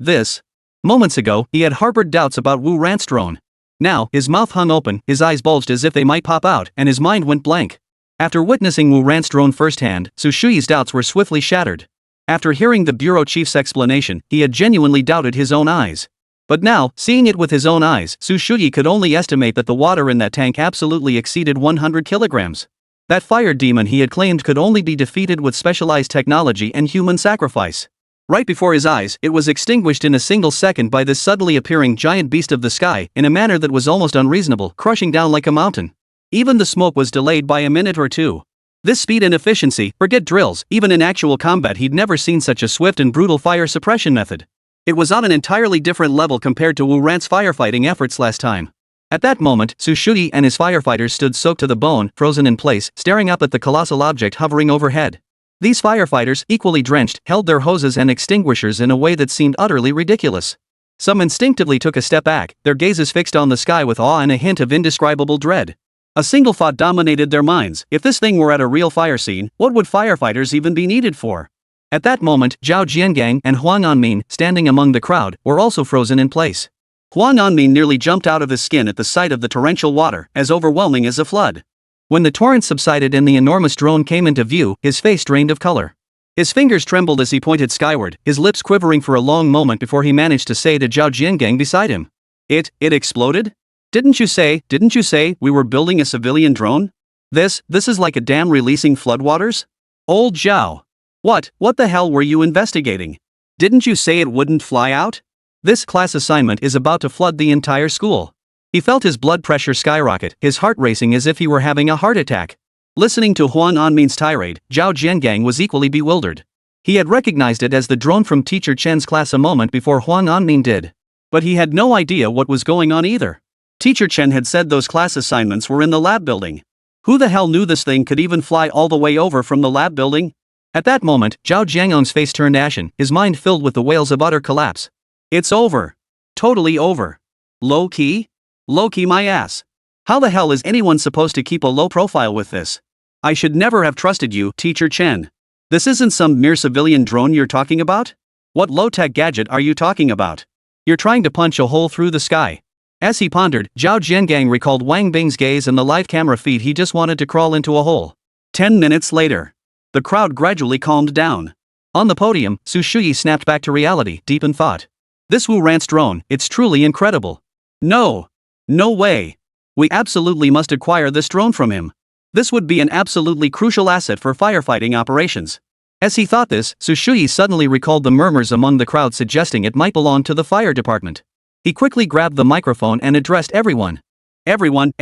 Moments ago, he had harbored doubts about Wu Ran's drone. Now, his mouth hung open, his eyes bulged as if they might pop out, and his mind went blank. After witnessing Wu Ran's drone firsthand, Su Shuyi's doubts were swiftly shattered. After hearing the bureau chief's explanation, he had genuinely doubted his own eyes. But now, seeing it with his own eyes, Su Shuyi could only estimate that the water in that tank absolutely exceeded 100 kilograms. That fire demon he had claimed could only be defeated with specialized technology and human sacrifice. Right before his eyes, it was extinguished in a single second by this suddenly appearing giant beast of the sky, in a manner that was almost unreasonable, crushing down like a mountain. Even the smoke was delayed by a minute or two. This speed and efficiency, forget drills, even in actual combat he'd never seen such a swift and brutal fire suppression method. It was on an entirely different level compared to Wu Ran's firefighting efforts last time. At that moment, Su Shuyi and his firefighters stood soaked to the bone, frozen in place, staring up at the colossal object hovering overhead. These firefighters, equally drenched, held their hoses and extinguishers in a way that seemed utterly ridiculous. Some instinctively took a step back, their gazes fixed on the sky with awe and a hint of indescribable dread. A single thought dominated their minds: if this thing were at a real fire scene, what would firefighters even be needed for? At that moment, Zhao Jiangang and Huang Anmin, standing among the crowd, were also frozen in place. Huang Anmin nearly jumped out of his skin at the sight of the torrential water, as overwhelming as a flood. When the torrent subsided and the enormous drone came into view, his face drained of color. His fingers trembled as he pointed skyward, his lips quivering for a long moment before he managed to say to Zhao Jiangang beside him, It exploded? Didn't you say we were building a civilian drone? This is like a dam releasing floodwaters? Old Zhao. What the hell were you investigating? Didn't you say it wouldn't fly out? This class assignment is about to flood the entire school. He felt his blood pressure skyrocket, his heart racing as if he were having a heart attack. Listening to Huang Anmin's tirade, Zhao Jiangang was equally bewildered. He had recognized it as the drone from Teacher Chen's class a moment before Huang Anmin did. But he had no idea what was going on either. Teacher Chen had said those class assignments were in the lab building. Who the hell knew this thing could even fly all the way over from the lab building? At that moment, Zhao Jiangong's face turned ashen, his mind filled with the wails of utter collapse. It's over. Totally over. Low key? Low key my ass. How the hell is anyone supposed to keep a low profile with this? I should never have trusted you, Teacher Chen. This isn't some mere civilian drone you're talking about? What low-tech gadget are you talking about? You're trying to punch a hole through the sky. As he pondered, Zhao Jiangang recalled Wang Bing's gaze and the live camera feed. He just wanted to crawl into a hole. 10 minutes later. The crowd gradually calmed down. On the podium, Su Shuyi snapped back to reality, deep in thought. This Wu Ran's drone, it's truly incredible. No way. We absolutely must acquire this drone from him. This would be an absolutely crucial asset for firefighting operations. As he thought this, Su Shuyi suddenly recalled the murmurs among the crowd suggesting it might belong to the fire department. He quickly grabbed the microphone and addressed everyone. Everyone,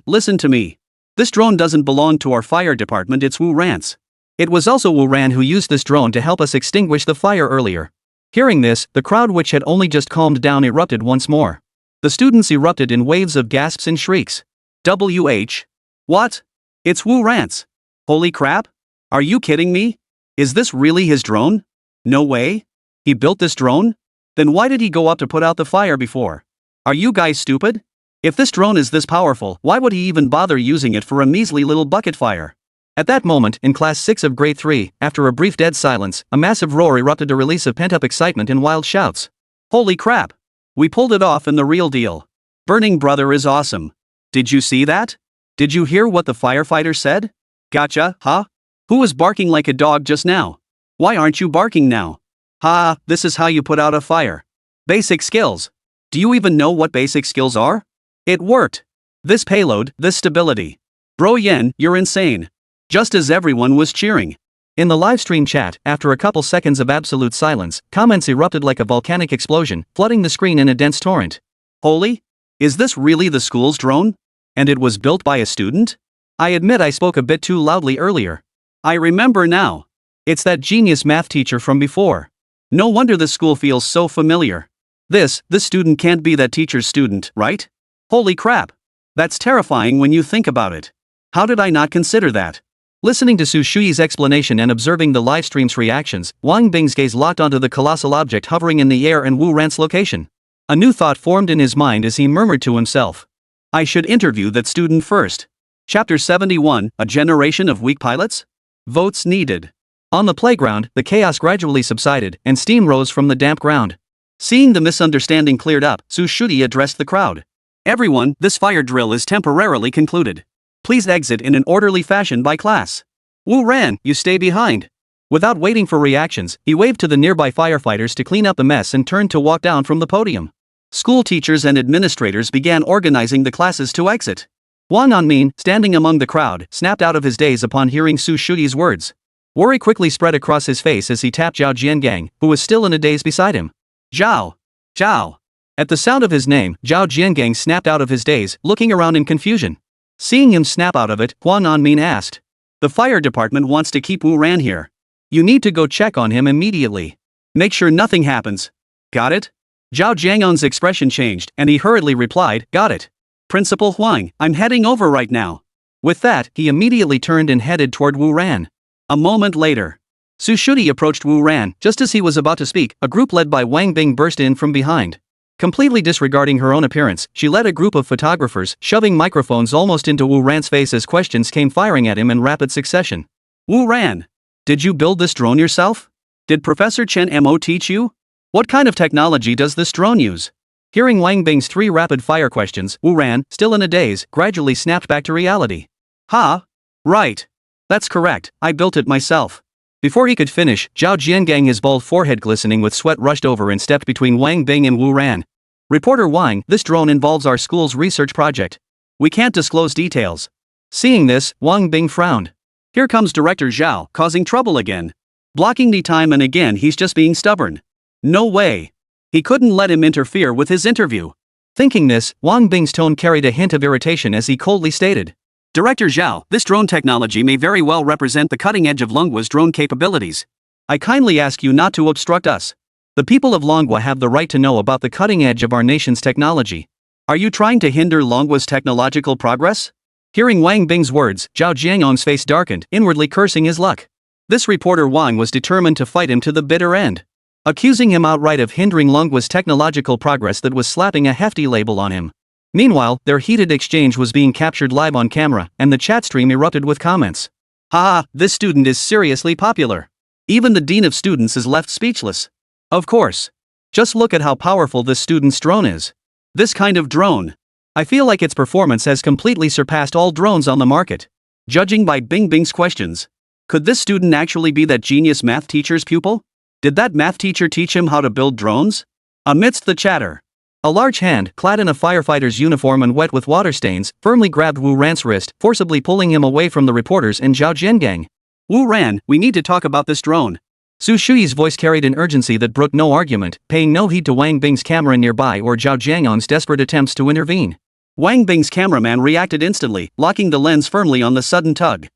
listen to me. This drone doesn't belong to our fire department, it's Wu Ran's. It was also Wu Ran who used this drone to help us extinguish the fire earlier. Hearing this, the crowd, which had only just calmed down, erupted once more. The students erupted in waves of gasps and shrieks. WH? What? It's Wu Ran's. Holy crap? Are you kidding me? Is this really his drone? No way. He built this drone? Then why did he go up to put out the fire before? Are you guys stupid? If this drone is this powerful, why would he even bother using it for a measly little bucket fire? At that moment, in Class 6 of Grade 3, after a brief dead silence, a massive roar erupted, a release of pent-up excitement and wild shouts. Holy crap! We pulled it off, and the real deal. Burning Brother is awesome. Did you see that? Did you hear what the firefighter said? Gotcha, huh? Who was barking like a dog just now? Why aren't you barking now? Ha, this is how you put out a fire. Basic skills. Do you even know what basic skills are? It worked. This payload, this stability. Bro Yen, you're insane. Just as everyone was cheering. In the livestream chat, after a couple seconds of absolute silence, comments erupted like a volcanic explosion, flooding the screen in a dense torrent. Holy? Is this really the school's drone? And it was built by a student? I admit I spoke a bit too loudly earlier. I remember now. It's that genius math teacher from before. No wonder the school feels so familiar. This student can't be that teacher's student, right? Holy crap. That's terrifying when you think about it. How did I not consider that? Listening to Su Shuyi's explanation and observing the livestream's reactions, Wang Bing's gaze locked onto the colossal object hovering in the air and Wu Ran's location. A new thought formed in his mind as he murmured to himself. I should interview that student first. Chapter 71, A Generation of Weak Pilots? Votes needed. On the playground, the chaos gradually subsided, and steam rose from the damp ground. Seeing the misunderstanding cleared up, Su Shuyi addressed the crowd. Everyone, this fire drill is temporarily concluded. Please exit in an orderly fashion by class. Wu Ran, you stay behind. Without waiting for reactions, he waved to the nearby firefighters to clean up the mess and turned to walk down from the podium. School teachers and administrators began organizing the classes to exit. Wang Anmin, standing among the crowd, snapped out of his daze upon hearing Su Shuyi's words. Worry quickly spread across his face as he tapped Zhao Jiangang, who was still in a daze beside him. Zhao! Zhao! At the sound of his name, Zhao Jiangang snapped out of his daze, looking around in confusion. Seeing him snap out of it, Huang Anmin asked. The fire department wants to keep Wu Ran here. You need to go check on him immediately. Make sure nothing happens. Got it? Zhao Jiangan's expression changed, and he hurriedly replied, Got it. Principal Huang, I'm heading over right now. With that, he immediately turned and headed toward Wu Ran. A moment later, Su Shuyi approached Wu Ran. Just as he was about to speak, a group led by Wang Bing burst in from behind. Completely disregarding her own appearance, she led a group of photographers, shoving microphones almost into Wu Ran's face as questions came firing at him in rapid succession. Wu Ran, did you build this drone yourself? Did Professor Chen Mo teach you? What kind of technology does this drone use? Hearing Wang Bing's three rapid-fire questions, Wu Ran, still in a daze, gradually snapped back to reality. Ha! Right. That's correct, I built it myself. Before he could finish, Zhao Jiangang, his bald forehead glistening with sweat, rushed over and stepped between Wang Bing and Wu Ran. Reporter Wang, this drone involves our school's research project. We can't disclose details. Seeing this, Wang Bing frowned. Here comes Director Zhao, causing trouble again. Blocking the time, and again he's just being stubborn. No way. He couldn't let him interfere with his interview. Thinking this, Wang Bing's tone carried a hint of irritation as he coldly stated. Director Zhao, this drone technology may very well represent the cutting edge of Longguo's drone capabilities. I kindly ask you not to obstruct us. The people of Longguo have the right to know about the cutting edge of our nation's technology. Are you trying to hinder Longguo's technological progress? Hearing Wang Bing's words, Zhao Jiangong's face darkened, inwardly cursing his luck. This reporter Wang was determined to fight him to the bitter end. Accusing him outright of hindering Longguo's technological progress, that was slapping a hefty label on him. Meanwhile, their heated exchange was being captured live on camera, and the chat stream erupted with comments. Haha, this student is seriously popular. Even the dean of students is left speechless. Of course. Just look at how powerful this student's drone is. This kind of drone. I feel like its performance has completely surpassed all drones on the market. Judging by Bing Bing's questions, could this student actually be that genius math teacher's pupil? Did that math teacher teach him how to build drones? Amidst the chatter, a large hand, clad in a firefighter's uniform and wet with water stains, firmly grabbed Wu Ran's wrist, forcibly pulling him away from the reporters and Zhao Jiangang. Wu Ran, we need to talk about this drone. Su Shuyi's voice carried an urgency that brooked no argument, paying no heed to Wang Bing's camera nearby or Zhao Jiangong's desperate attempts to intervene. Wang Bing's cameraman reacted instantly, locking the lens firmly on the sudden tug.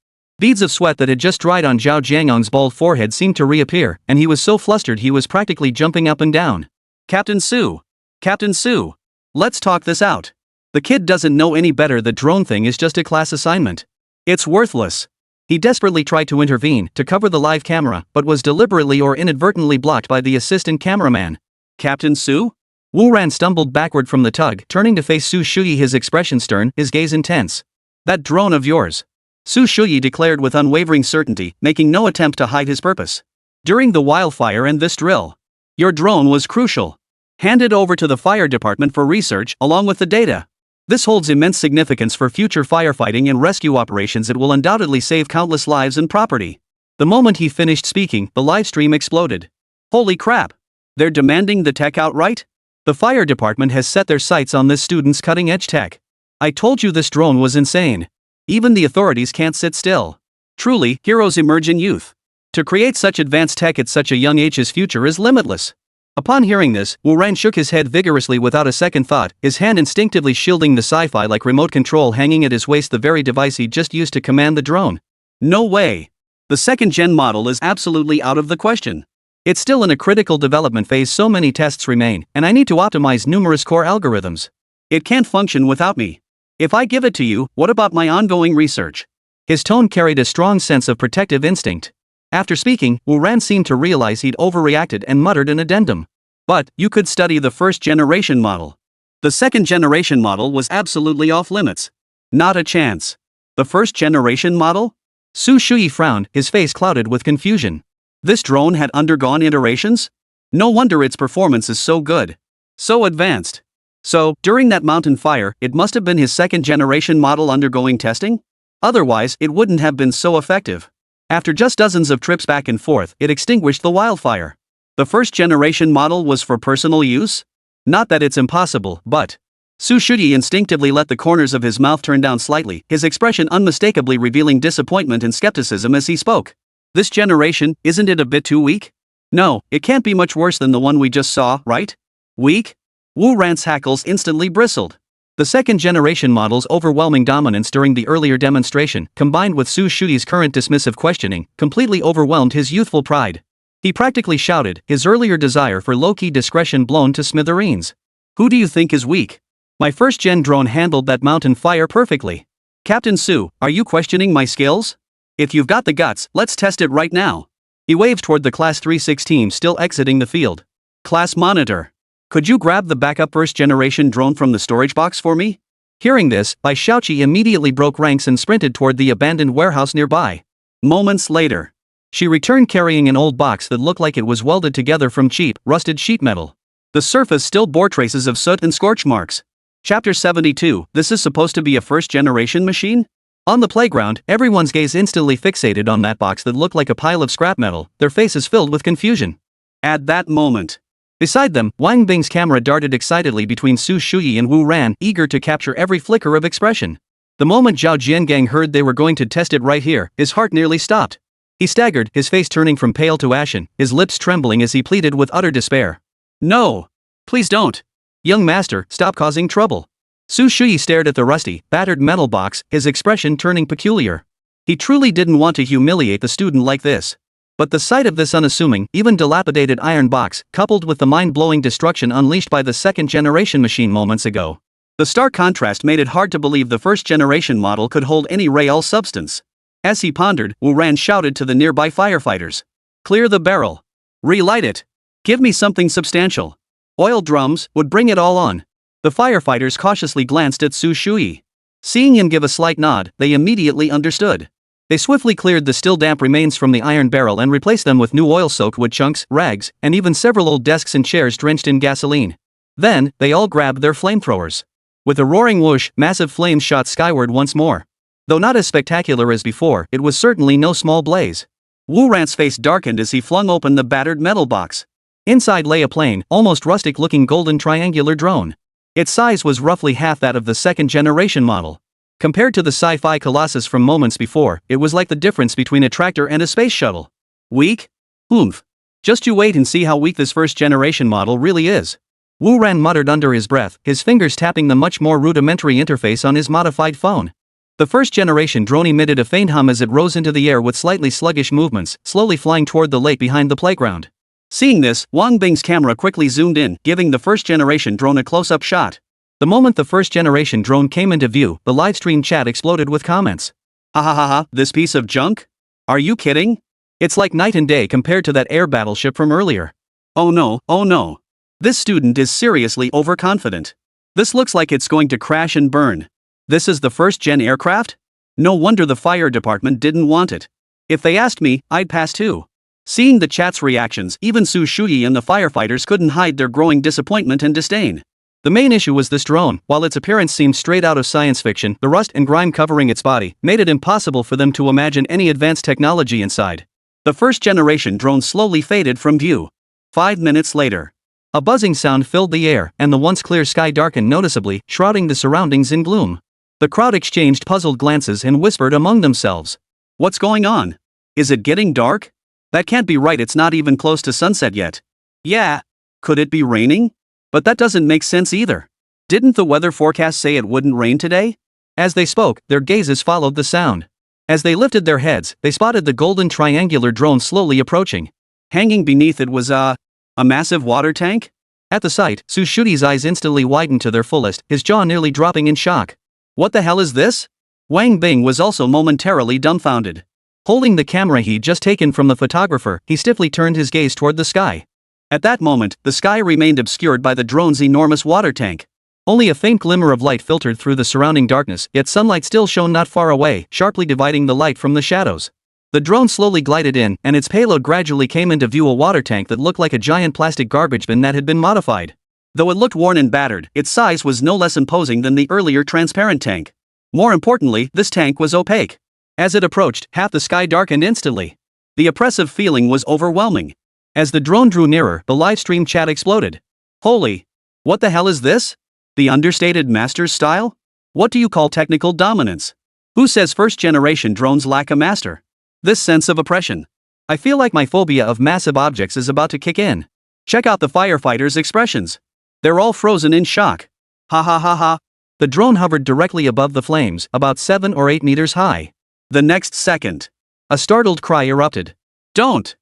Beads of sweat that had just dried on Zhao Jiangong's bald forehead seemed to reappear, and he was so flustered he was practically jumping up and down. Captain Su! Captain Su! Let's talk this out. The kid doesn't know any better. The drone thing is just a class assignment. It's worthless. He desperately tried to intervene, to cover the live camera, but was deliberately or inadvertently blocked by the assistant cameraman. Captain Su? Wu Ran stumbled backward from the tug, turning to face Su Shuyi, his expression stern, his gaze intense. That drone of yours. Su Shuyi declared with unwavering certainty, making no attempt to hide his purpose. During the wildfire and this drill, your drone was crucial. Hand it over to the fire department for research, along with the data. This holds immense significance for future firefighting and rescue operations. It will undoubtedly save countless lives and property. The moment he finished speaking, the live stream exploded. Holy crap! They're demanding the tech outright? The fire department has set their sights on this student's cutting-edge tech. I told you this drone was insane. Even the authorities can't sit still. Truly, heroes emerge in youth. To create such advanced tech at such a young age, his future is limitless. Upon hearing this, Wu Ran shook his head vigorously without a second thought, his hand instinctively shielding the sci-fi like remote control hanging at his waist, the very device he'd just used to command the drone. No way. The second-gen model is absolutely out of the question. It's still in a critical development phase, so many tests remain, and I need to optimize numerous core algorithms. It can't function without me. If I give it to you, what about my ongoing research? His tone carried a strong sense of protective instinct. After speaking, Wu Ran seemed to realize he'd overreacted and muttered an addendum. But, you could study the first-generation model. The second-generation model was absolutely off-limits. Not a chance. The first-generation model? Su Shuyi frowned, his face clouded with confusion. This drone had undergone iterations? No wonder its performance is so good. So advanced. So, during that mountain fire, it must have been his second-generation model undergoing testing? Otherwise, it wouldn't have been so effective. After just dozens of trips back and forth, it extinguished the wildfire. The first-generation model was for personal use? Not that it's impossible, but... Su Shuyi instinctively let the corners of his mouth turn down slightly, his expression unmistakably revealing disappointment and skepticism as he spoke. This generation, isn't it a bit too weak? No, it can't be much worse than the one we just saw, right? Weak? Wu Ran's hackles instantly bristled. The second-generation model's overwhelming dominance during the earlier demonstration, combined with Su Shuyi's current dismissive questioning, completely overwhelmed his youthful pride. He practically shouted, his earlier desire for low-key discretion blown to smithereens. Who do you think is weak? My first-gen drone handled that mountain fire perfectly. Captain Su, are you questioning my skills? If you've got the guts, let's test it right now. He waved toward the Class 36 team still exiting the field. Class Monitor. Could you grab the backup first-generation drone from the storage box for me? Hearing this, Bai Shaoqi immediately broke ranks and sprinted toward the abandoned warehouse nearby. Moments later, she returned carrying an old box that looked like it was welded together from cheap, rusted sheet metal. The surface still bore traces of soot and scorch marks. Chapter 72, this is supposed to be a first-generation machine? On the playground, everyone's gaze instantly fixated on that box that looked like a pile of scrap metal, their faces filled with confusion. At that moment, beside them, Wang Bing's camera darted excitedly between Su Shuyi and Wu Ran, eager to capture every flicker of expression. The moment Zhao Jiangang heard they were going to test it right here, his heart nearly stopped. He staggered, his face turning from pale to ashen, his lips trembling as he pleaded with utter despair. No! Please don't! Young master, stop causing trouble. Su Shuyi stared at the rusty, battered metal box, his expression turning peculiar. He truly didn't want to humiliate the student like this. But the sight of this unassuming, even dilapidated iron box, coupled with the mind-blowing destruction unleashed by the second-generation machine moments ago. The stark contrast made it hard to believe the first-generation model could hold any real substance. As he pondered, Wu Ran shouted to the nearby firefighters. Clear the barrel. Relight it. Give me something substantial. Oil drums would bring it all on. The firefighters cautiously glanced at Su Shuyi. Seeing him give a slight nod, they immediately understood. They swiftly cleared the still damp remains from the iron barrel and replaced them with new oil-soaked wood chunks, rags, and even several old desks and chairs drenched in gasoline. Then, they all grabbed their flamethrowers. With a roaring whoosh, massive flames shot skyward once more. Though not as spectacular as before, it was certainly no small blaze. Wu Ran's face darkened as he flung open the battered metal box. Inside lay a plain, almost rustic-looking golden triangular drone. Its size was roughly half that of the second-generation model. Compared to the sci-fi colossus from moments before, it was like the difference between a tractor and a space shuttle. Weak? Oomph. Just you wait and see how weak this first-generation model really is. Wu Ran muttered under his breath, his fingers tapping the much more rudimentary interface on his modified phone. The first-generation drone emitted a faint hum as it rose into the air with slightly sluggish movements, slowly flying toward the lake behind the playground. Seeing this, Wang Bing's camera quickly zoomed in, giving the first-generation drone a close-up shot. The moment the first-generation drone came into view, the livestream chat exploded with comments. Ha ha ha ha, this piece of junk? Are you kidding? It's like night and day compared to that air battleship from earlier. Oh no, oh no. This student is seriously overconfident. This looks like it's going to crash and burn. This is the first-gen aircraft? No wonder the fire department didn't want it. If they asked me, I'd pass too. Seeing the chat's reactions, even Su Shuyi and the firefighters couldn't hide their growing disappointment and disdain. The main issue was this drone. While its appearance seemed straight out of science fiction, the rust and grime covering its body made it impossible for them to imagine any advanced technology inside. The first-generation drone slowly faded from view. 5 minutes later, a buzzing sound filled the air, and the once clear sky darkened noticeably, shrouding the surroundings in gloom. The crowd exchanged puzzled glances and whispered among themselves. What's going on? Is it getting dark? That can't be right, it's not even close to sunset yet. Yeah. Could it be raining? But that doesn't make sense either. Didn't the weather forecast say it wouldn't rain today? As they spoke, their gazes followed the sound. As they lifted their heads, they spotted the golden triangular drone slowly approaching. Hanging beneath it was a massive water tank? At the sight, Su Shuyi's eyes instantly widened to their fullest, his jaw nearly dropping in shock. What the hell is this? Wang Bing was also momentarily dumbfounded. Holding the camera he'd just taken from the photographer, he stiffly turned his gaze toward the sky. At that moment, the sky remained obscured by the drone's enormous water tank. Only a faint glimmer of light filtered through the surrounding darkness, yet sunlight still shone not far away, sharply dividing the light from the shadows. The drone slowly glided in, and its payload gradually came into view, a water tank that looked like a giant plastic garbage bin that had been modified. Though it looked worn and battered, its size was no less imposing than the earlier transparent tank. More importantly, this tank was opaque. As it approached, half the sky darkened instantly. The oppressive feeling was overwhelming. As the drone drew nearer, the live stream chat exploded. Holy! What the hell is this? The understated master's style? What do you call technical dominance? Who says first-generation drones lack a master? This sense of oppression. I feel like my phobia of massive objects is about to kick in. Check out the firefighters' expressions. They're all frozen in shock. Ha ha ha ha. The drone hovered directly above the flames, about 7 or 8 meters high. The next second, a startled cry erupted. Don't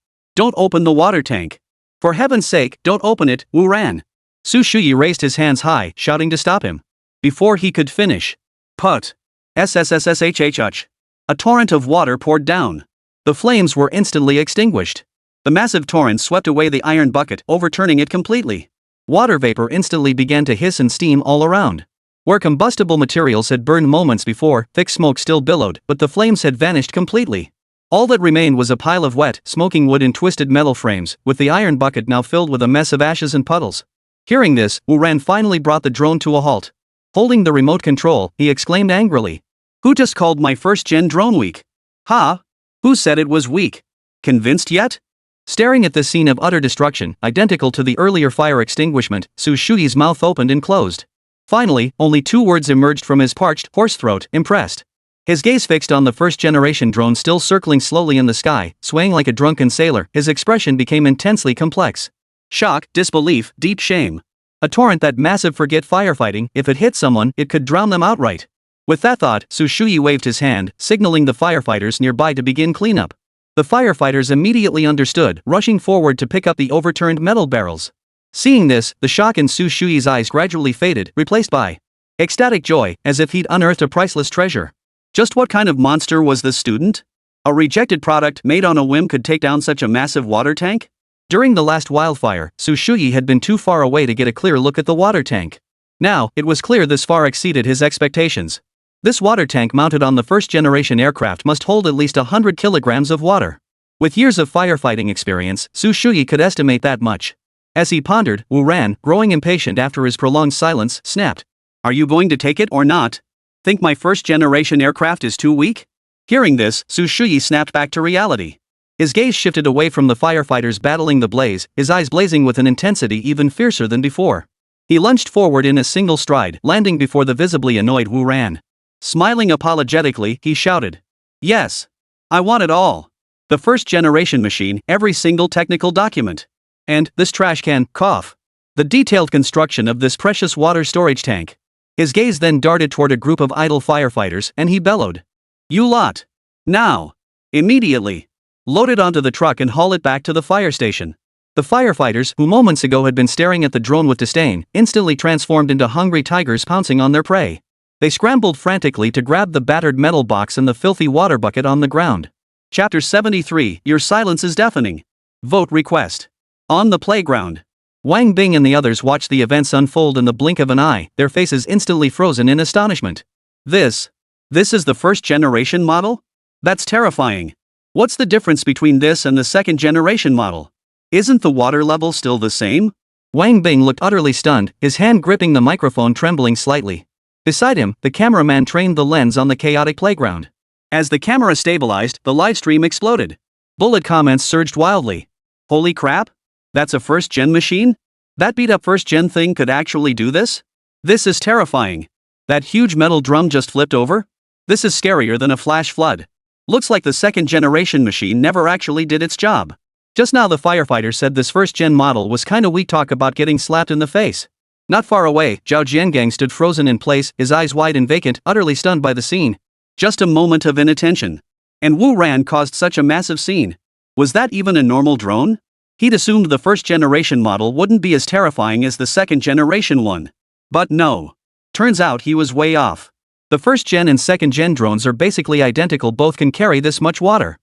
open the water tank. For heaven's sake, don't open it, Wu Ran. Su Shuyi raised his hands high, shouting to stop him. Before he could finish, put. SSSSHHH. A torrent of water poured down. The flames were instantly extinguished. The massive torrent swept away the iron bucket, overturning it completely. Water vapor instantly began to hiss and steam all around. Where combustible materials had burned moments before, thick smoke still billowed, but the flames had vanished completely. All that remained was a pile of wet, smoking wood and twisted metal frames, with the iron bucket now filled with a mess of ashes and puddles. Hearing this, Wu Ran finally brought the drone to a halt. Holding the remote control, he exclaimed angrily. Who just called my first-gen drone weak? Ha? Who said it was weak? Convinced yet? Staring at this scene of utter destruction, identical to the earlier fire extinguishment, Su Shuyi's mouth opened and closed. Finally, only 2 words emerged from his parched, hoarse throat: impressed. His gaze fixed on the first-generation drone still circling slowly in the sky, swaying like a drunken sailor, his expression became intensely complex. Shock, disbelief, deep shame. A torrent that massive. Forget firefighting, if it hit someone, it could drown them outright. With that thought, Su Shuyi waved his hand, signaling the firefighters nearby to begin cleanup. The firefighters immediately understood, rushing forward to pick up the overturned metal barrels. Seeing this, the shock in Su Shuyi's eyes gradually faded, replaced by ecstatic joy, as if he'd unearthed a priceless treasure. Just what kind of monster was this student? A rejected product made on a whim could take down such a massive water tank? During the last wildfire, Su Shuyi had been too far away to get a clear look at the water tank. Now, it was clear this far exceeded his expectations. This water tank mounted on the first-generation aircraft must hold at least 100 kilograms of water. With years of firefighting experience, Su Shuyi could estimate that much. As he pondered, Wu Ran, growing impatient after his prolonged silence, snapped. Are you going to take it or not? Think my first-generation aircraft is too weak? Hearing this, Su Shuyi snapped back to reality. His gaze shifted away from the firefighters battling the blaze, his eyes blazing with an intensity even fiercer than before. He lunged forward in a single stride, landing before the visibly annoyed Wu Ran. Smiling apologetically, he shouted. Yes. I want it all. The first-generation machine, every single technical document. And, this trash can, cough. The detailed construction of this precious water storage tank. His gaze then darted toward a group of idle firefighters, and he bellowed. You lot. Now. Immediately. Load it onto the truck and haul it back to the fire station. The firefighters, who moments ago had been staring at the drone with disdain, instantly transformed into hungry tigers pouncing on their prey. They scrambled frantically to grab the battered metal box and the filthy water bucket on the ground. Chapter 73, Your silence is deafening. Vote request. On the playground. Wang Bing and the others watched the events unfold in the blink of an eye, their faces instantly frozen in astonishment. This is the first-generation model? That's terrifying. What's the difference between this and the second-generation model? Isn't the water level still the same? Wang Bing looked utterly stunned, his hand gripping the microphone trembling slightly. Beside him, the cameraman trained the lens on the chaotic playground. As the camera stabilized, the livestream exploded. Bullet comments surged wildly. Holy crap? That's a first-gen machine? That beat-up first-gen thing could actually do this? This is terrifying. That huge metal drum just flipped over? This is scarier than a flash flood. Looks like the second-generation machine never actually did its job. Just now the firefighter said this first-gen model was kinda weak. Talk about getting slapped in the face. Not far away, Zhao Jiangang stood frozen in place, his eyes wide and vacant, utterly stunned by the scene. Just a moment of inattention. And Wu Ran caused such a massive scene. Was that even a normal drone? He'd assumed the first-generation model wouldn't be as terrifying as the second-generation one. But no. Turns out he was way off. The first-gen and second-gen drones are basically identical, both can carry this much water.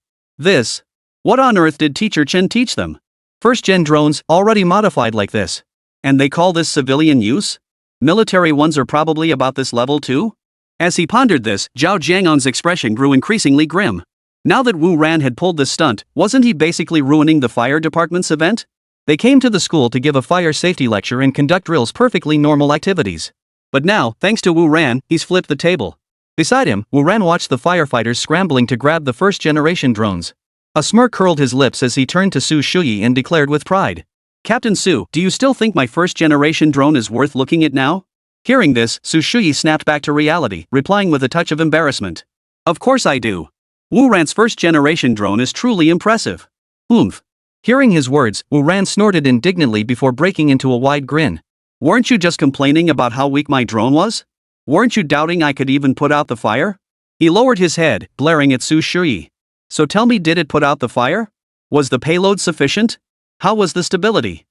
What on earth did teacher Chen teach them? First-gen drones, already modified like this. And they call this civilian use? Military ones are probably about this level too? As he pondered this, Zhao Jiangang's expression grew increasingly grim. Now that Wu Ran had pulled this stunt, wasn't he basically ruining the fire department's event? They came to the school to give a fire safety lecture and conduct drills, perfectly normal activities. But now, thanks to Wu Ran, he's flipped the table. Beside him, Wu Ran watched the firefighters scrambling to grab the first-generation drones. A smirk curled his lips as he turned to Su Shuyi and declared with pride. Captain Su, do you still think my first-generation drone is worth looking at now? Hearing this, Su Shuyi snapped back to reality, replying with a touch of embarrassment. Of course I do. Wu Ran's first-generation drone is truly impressive. Oomph. Hearing his words, Wu Ran snorted indignantly before breaking into a wide grin. Weren't you just complaining about how weak my drone was? Weren't you doubting I could even put out the fire? He lowered his head, glaring at Su Shuyi. So tell me, did it put out the fire? Was the payload sufficient? How was the stability?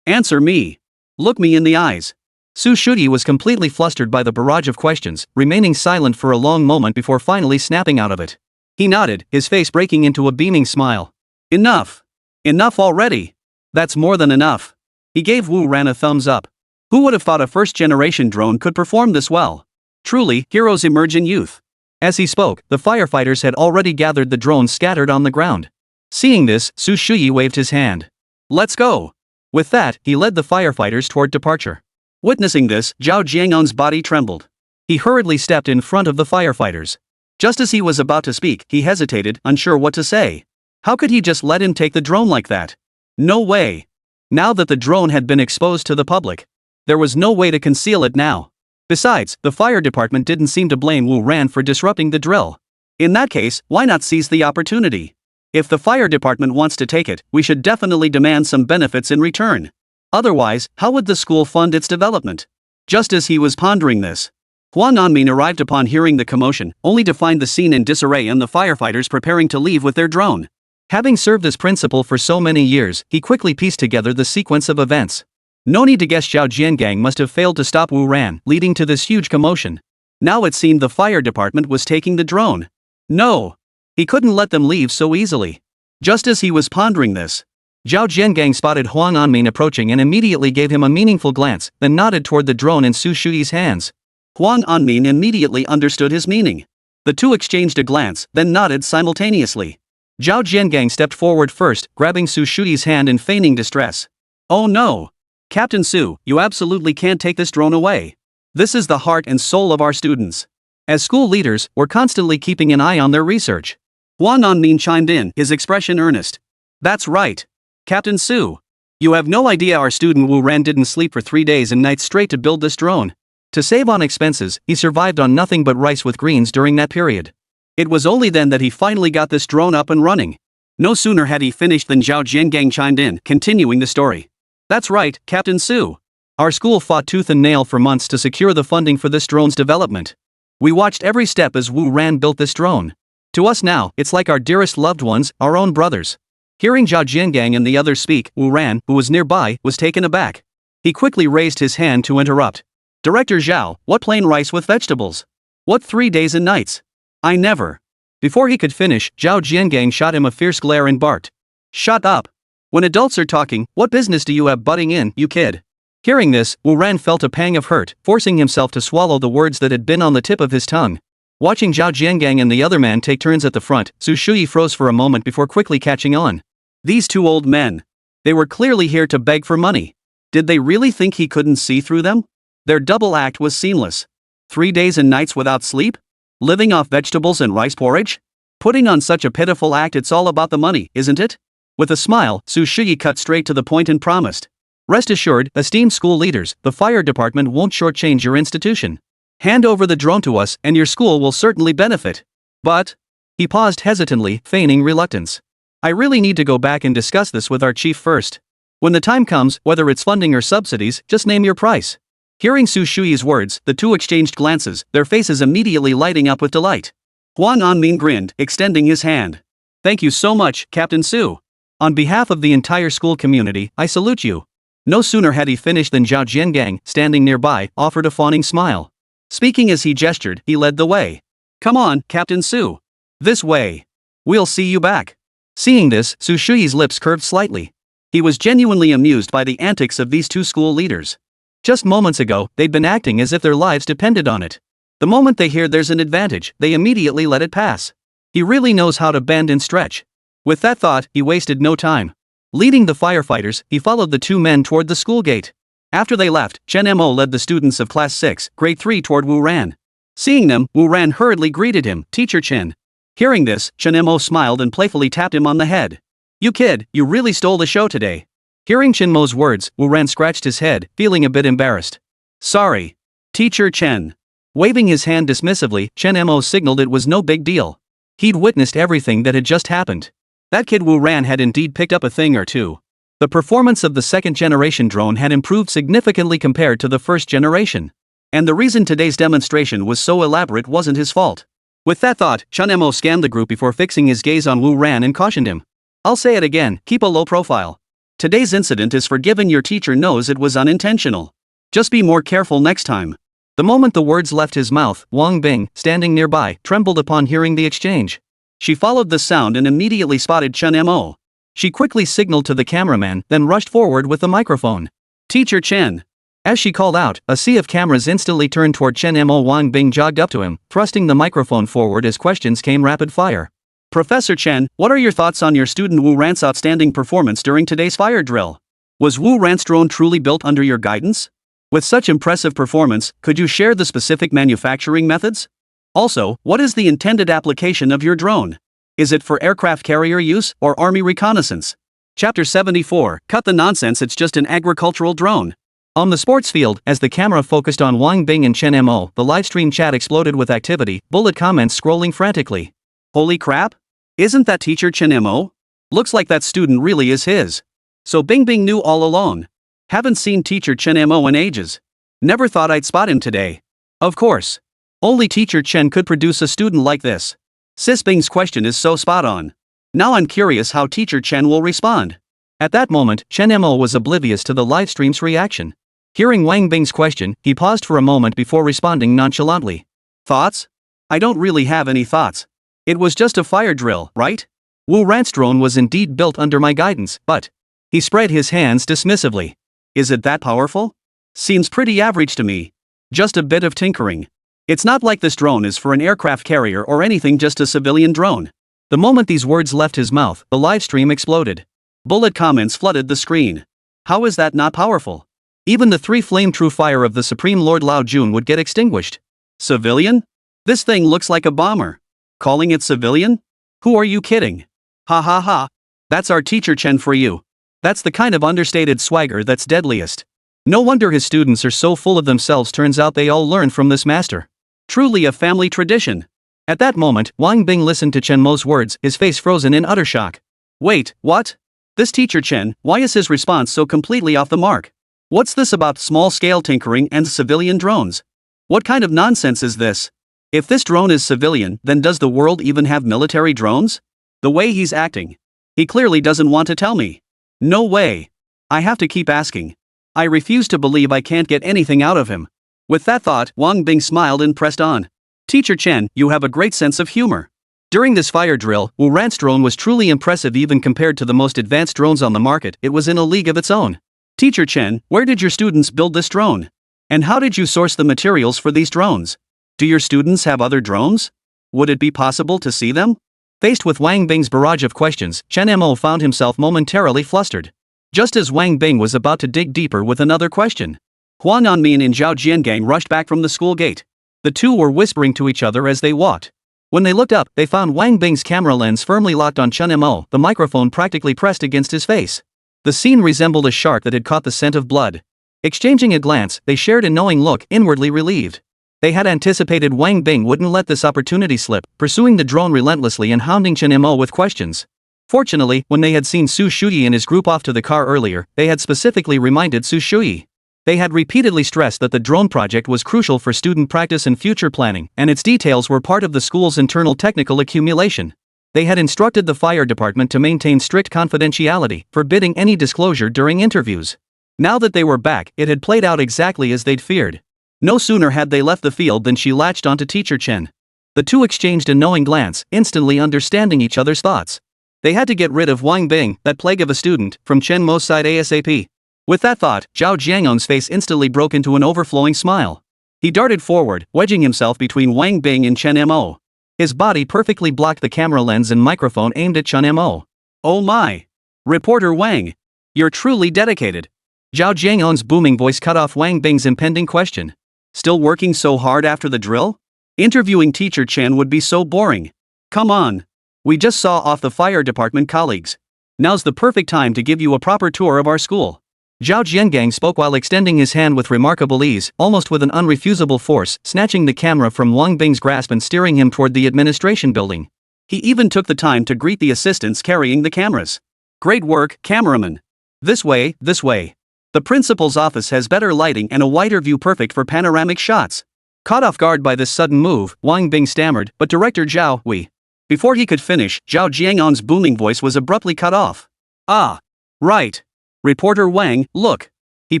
Answer me. Look me in the eyes. Su Shuyi was completely flustered by the barrage of questions, remaining silent for a long moment before finally snapping out of it. He nodded, his face breaking into a beaming smile. Enough. Enough already. That's more than enough. He gave Wu Ran a thumbs up. Who would have thought a first-generation drone could perform this well? Truly, heroes emerge in youth. As he spoke, the firefighters had already gathered the drones scattered on the ground. Seeing this, Su Shuyi waved his hand. Let's go. With that, he led the firefighters toward departure. Witnessing this, Zhao Jiangang's body trembled. He hurriedly stepped in front of the firefighters. Just as he was about to speak, he hesitated, unsure what to say. How could he just let him take the drone like that? No way. Now that the drone had been exposed to the public, there was no way to conceal it now. Besides, the fire department didn't seem to blame Wu Ran for disrupting the drill. In that case, why not seize the opportunity? If the fire department wants to take it, we should definitely demand some benefits in return. Otherwise, how would the school fund its development? Just as he was pondering this, Huang Anmin arrived upon hearing the commotion, only to find the scene in disarray and the firefighters preparing to leave with their drone. Having served as principal for so many years, he quickly pieced together the sequence of events. No need to guess, Zhao Jiangang must have failed to stop Wu Ran, leading to this huge commotion. Now it seemed the fire department was taking the drone. No. He couldn't let them leave so easily. Just as he was pondering this, Zhao Jiangang spotted Huang Anmin approaching and immediately gave him a meaningful glance, then nodded toward the drone in Su Shuyi's hands. Huang Anmin immediately understood his meaning. The two exchanged a glance, then nodded simultaneously. Zhao Jiangang stepped forward first, grabbing Su Shuyi's hand and feigning distress. Oh no! Captain Su, you absolutely can't take this drone away. This is the heart and soul of our students. As school leaders, we're constantly keeping an eye on their research. Huang Anmin chimed in, his expression earnest. That's right. Captain Su. You have no idea our student Wu Ran didn't sleep for 3 days and nights straight to build this drone. To save on expenses, he survived on nothing but rice with greens during that period. It was only then that he finally got this drone up and running. No sooner had he finished than Zhao Jiangang chimed in, continuing the story. That's right, Captain Su. Our school fought tooth and nail for months to secure the funding for this drone's development. We watched every step as Wu Ran built this drone. To us now, it's like our dearest loved ones, our own brothers. Hearing Zhao Jiangang and the others speak, Wu Ran, who was nearby, was taken aback. He quickly raised his hand to interrupt. Director Zhao, what plain rice with vegetables? What 3 days and nights? I never. Before he could finish, Zhao Jiangang shot him a fierce glare and barked. Shut up. When adults are talking, what business do you have butting in, you kid? Hearing this, Wu Ran felt a pang of hurt, forcing himself to swallow the words that had been on the tip of his tongue. Watching Zhao Jiangang and the other man take turns at the front, Su Shuyi froze for a moment before quickly catching on. These two old men. They were clearly here to beg for money. Did they really think he couldn't see through them? Their double act was seamless. 3 days and nights without sleep? Living off vegetables and rice porridge? Putting on such a pitiful act, it's all about the money, isn't it? With a smile, Su Shuyi cut straight to the point and promised. Rest assured, esteemed school leaders, the fire department won't shortchange your institution. Hand over the drone to us and your school will certainly benefit. But... He paused hesitantly, feigning reluctance. I really need to go back and discuss this with our chief first. When the time comes, whether it's funding or subsidies, just name your price. Hearing Su Shuyi's words, the two exchanged glances, their faces immediately lighting up with delight. Huang Anmin grinned, extending his hand. Thank you so much, Captain Su. On behalf of the entire school community, I salute you. No sooner had he finished than Zhao Jiangang, standing nearby, offered a fawning smile. Speaking as he gestured, he led the way. Come on, Captain Su. This way. We'll see you back. Seeing this, Su Shuyi's lips curved slightly. He was genuinely amused by the antics of these two school leaders. Just moments ago, they'd been acting as if their lives depended on it. The moment they hear there's an advantage, they immediately let it pass. He really knows how to bend and stretch. With that thought, he wasted no time. Leading the firefighters, he followed the two men toward the school gate. After they left, Chen Mo led the students of Class 6, Grade 3 toward Wu Ran. Seeing them, Wu Ran hurriedly greeted him, Teacher Chen. Hearing this, Chen Mo smiled and playfully tapped him on the head. You kid, you really stole the show today. Hearing Chen Mo's words, Wu Ran scratched his head, feeling a bit embarrassed. Sorry. Teacher Chen. Waving his hand dismissively, Chen Mo signaled it was no big deal. He'd witnessed everything that had just happened. That kid Wu Ran had indeed picked up a thing or two. The performance of the second-generation drone had improved significantly compared to the first generation. And the reason today's demonstration was so elaborate wasn't his fault. With that thought, Chen Mo scanned the group before fixing his gaze on Wu Ran and cautioned him. I'll say it again, keep a low profile. Today's incident is forgiven, your teacher knows it was unintentional. Just be more careful next time. The moment the words left his mouth, Wang Bing, standing nearby, trembled upon hearing the exchange. She followed the sound and immediately spotted Chen Mo. She quickly signaled to the cameraman, then rushed forward with the microphone. Teacher Chen. As she called out, a sea of cameras instantly turned toward Chen Mo. Wang Bing jogged up to him, thrusting the microphone forward as questions came rapid fire. Professor Chen, what are your thoughts on your student Wu Ran's outstanding performance during today's fire drill? Was Wu Ran's drone truly built under your guidance? With such impressive performance, could you share the specific manufacturing methods? Also, what is the intended application of your drone? Is it for aircraft carrier use or army reconnaissance? Chapter 74, Cut the nonsense, it's just an agricultural drone. On the sports field, as the camera focused on Wang Bing and Chen Mo, the livestream chat exploded with activity, bullet comments scrolling frantically. Holy crap! Isn't that teacher Chen Mo? Looks like that student really is his. So Bing Bing knew all along. Haven't seen teacher Chen Mo in ages. Never thought I'd spot him today. Of course. Only teacher Chen could produce a student like this. Sis Bing's question is so spot on. Now I'm curious how teacher Chen will respond. At that moment, Chen Mo was oblivious to the livestream's reaction. Hearing Wang Bing's question, he paused for a moment before responding nonchalantly. Thoughts? I don't really have any thoughts. It was just a fire drill, right? Wu Ran's drone was indeed built under my guidance, but... He spread his hands dismissively. Is it that powerful? Seems pretty average to me. Just a bit of tinkering. It's not like this drone is for an aircraft carrier or anything, just a civilian drone. The moment these words left his mouth, the live stream exploded. Bullet comments flooded the screen. How is that not powerful? Even the three-flame true fire of the Supreme Lord Lao Jun would get extinguished. Civilian? This thing looks like a bomber. Calling it civilian? Who are you kidding? Ha ha ha. That's our teacher Chen for you. That's the kind of understated swagger that's deadliest. No wonder his students are so full of themselves, turns out they all learned from this master. Truly a family tradition. At that moment, Wang Bing listened to Chen Mo's words, his face frozen in utter shock. Wait, what? This teacher Chen, why is his response so completely off the mark? What's this about small-scale tinkering and civilian drones? What kind of nonsense is this? If this drone is civilian, then does the world even have military drones? The way he's acting. He clearly doesn't want to tell me. No way. I have to keep asking. I refuse to believe I can't get anything out of him. With that thought, Wang Bing smiled and pressed on. Teacher Chen, you have a great sense of humor. During this fire drill, Wu Ran's drone was truly impressive even compared to the most advanced drones on the market. It was in a league of its own. Teacher Chen, where did your students build this drone? And how did you source the materials for these drones? Do your students have other drones? Would it be possible to see them? Faced with Wang Bing's barrage of questions, Chen Mo found himself momentarily flustered. Just as Wang Bing was about to dig deeper with another question, Huan Anmin and Zhao Jiangang rushed back from the school gate. The two were whispering to each other as they walked. When they looked up, they found Wang Bing's camera lens firmly locked on Chen Mo, the microphone practically pressed against his face. The scene resembled a shark that had caught the scent of blood. Exchanging a glance, they shared a knowing look, inwardly relieved. They had anticipated Wang Bing wouldn't let this opportunity slip, pursuing the drone relentlessly and hounding Chen Mo with questions. Fortunately, when they had seen Su Shuyi and his group off to the car earlier, they had specifically reminded Su Shuyi. They had repeatedly stressed that the drone project was crucial for student practice and future planning, and its details were part of the school's internal technical accumulation. They had instructed the fire department to maintain strict confidentiality, forbidding any disclosure during interviews. Now that they were back, it had played out exactly as they'd feared. No sooner had they left the field than she latched onto Teacher Chen. The two exchanged a knowing glance, instantly understanding each other's thoughts. They had to get rid of Wang Bing, that plague of a student, from Chen Mo's side ASAP. With that thought, Zhao Jiangon's face instantly broke into an overflowing smile. He darted forward, wedging himself between Wang Bing and Chen Mo. His body perfectly blocked the camera lens and microphone aimed at Chen Mo. "Oh my! Reporter Wang! You're truly dedicated." Zhao Jiangon's booming voice cut off Wang Bing's impending question. "Still working so hard after the drill? Interviewing Teacher Chen would be so boring. Come on. We just saw off the fire department colleagues. Now's the perfect time to give you a proper tour of our school." Zhao Jiangang spoke while extending his hand with remarkable ease, almost with an unrefusable force, snatching the camera from Wang Bing's grasp and steering him toward the administration building. He even took the time to greet the assistants carrying the cameras. "Great work, cameraman. This way, this way. The principal's office has better lighting and a wider view, perfect for panoramic shots." Caught off guard by this sudden move, Wang Bing stammered, "But Director Zhao, we..." Before he could finish, Zhao Jiangon's booming voice was abruptly cut off. "Ah. Right. Reporter Wang, look." He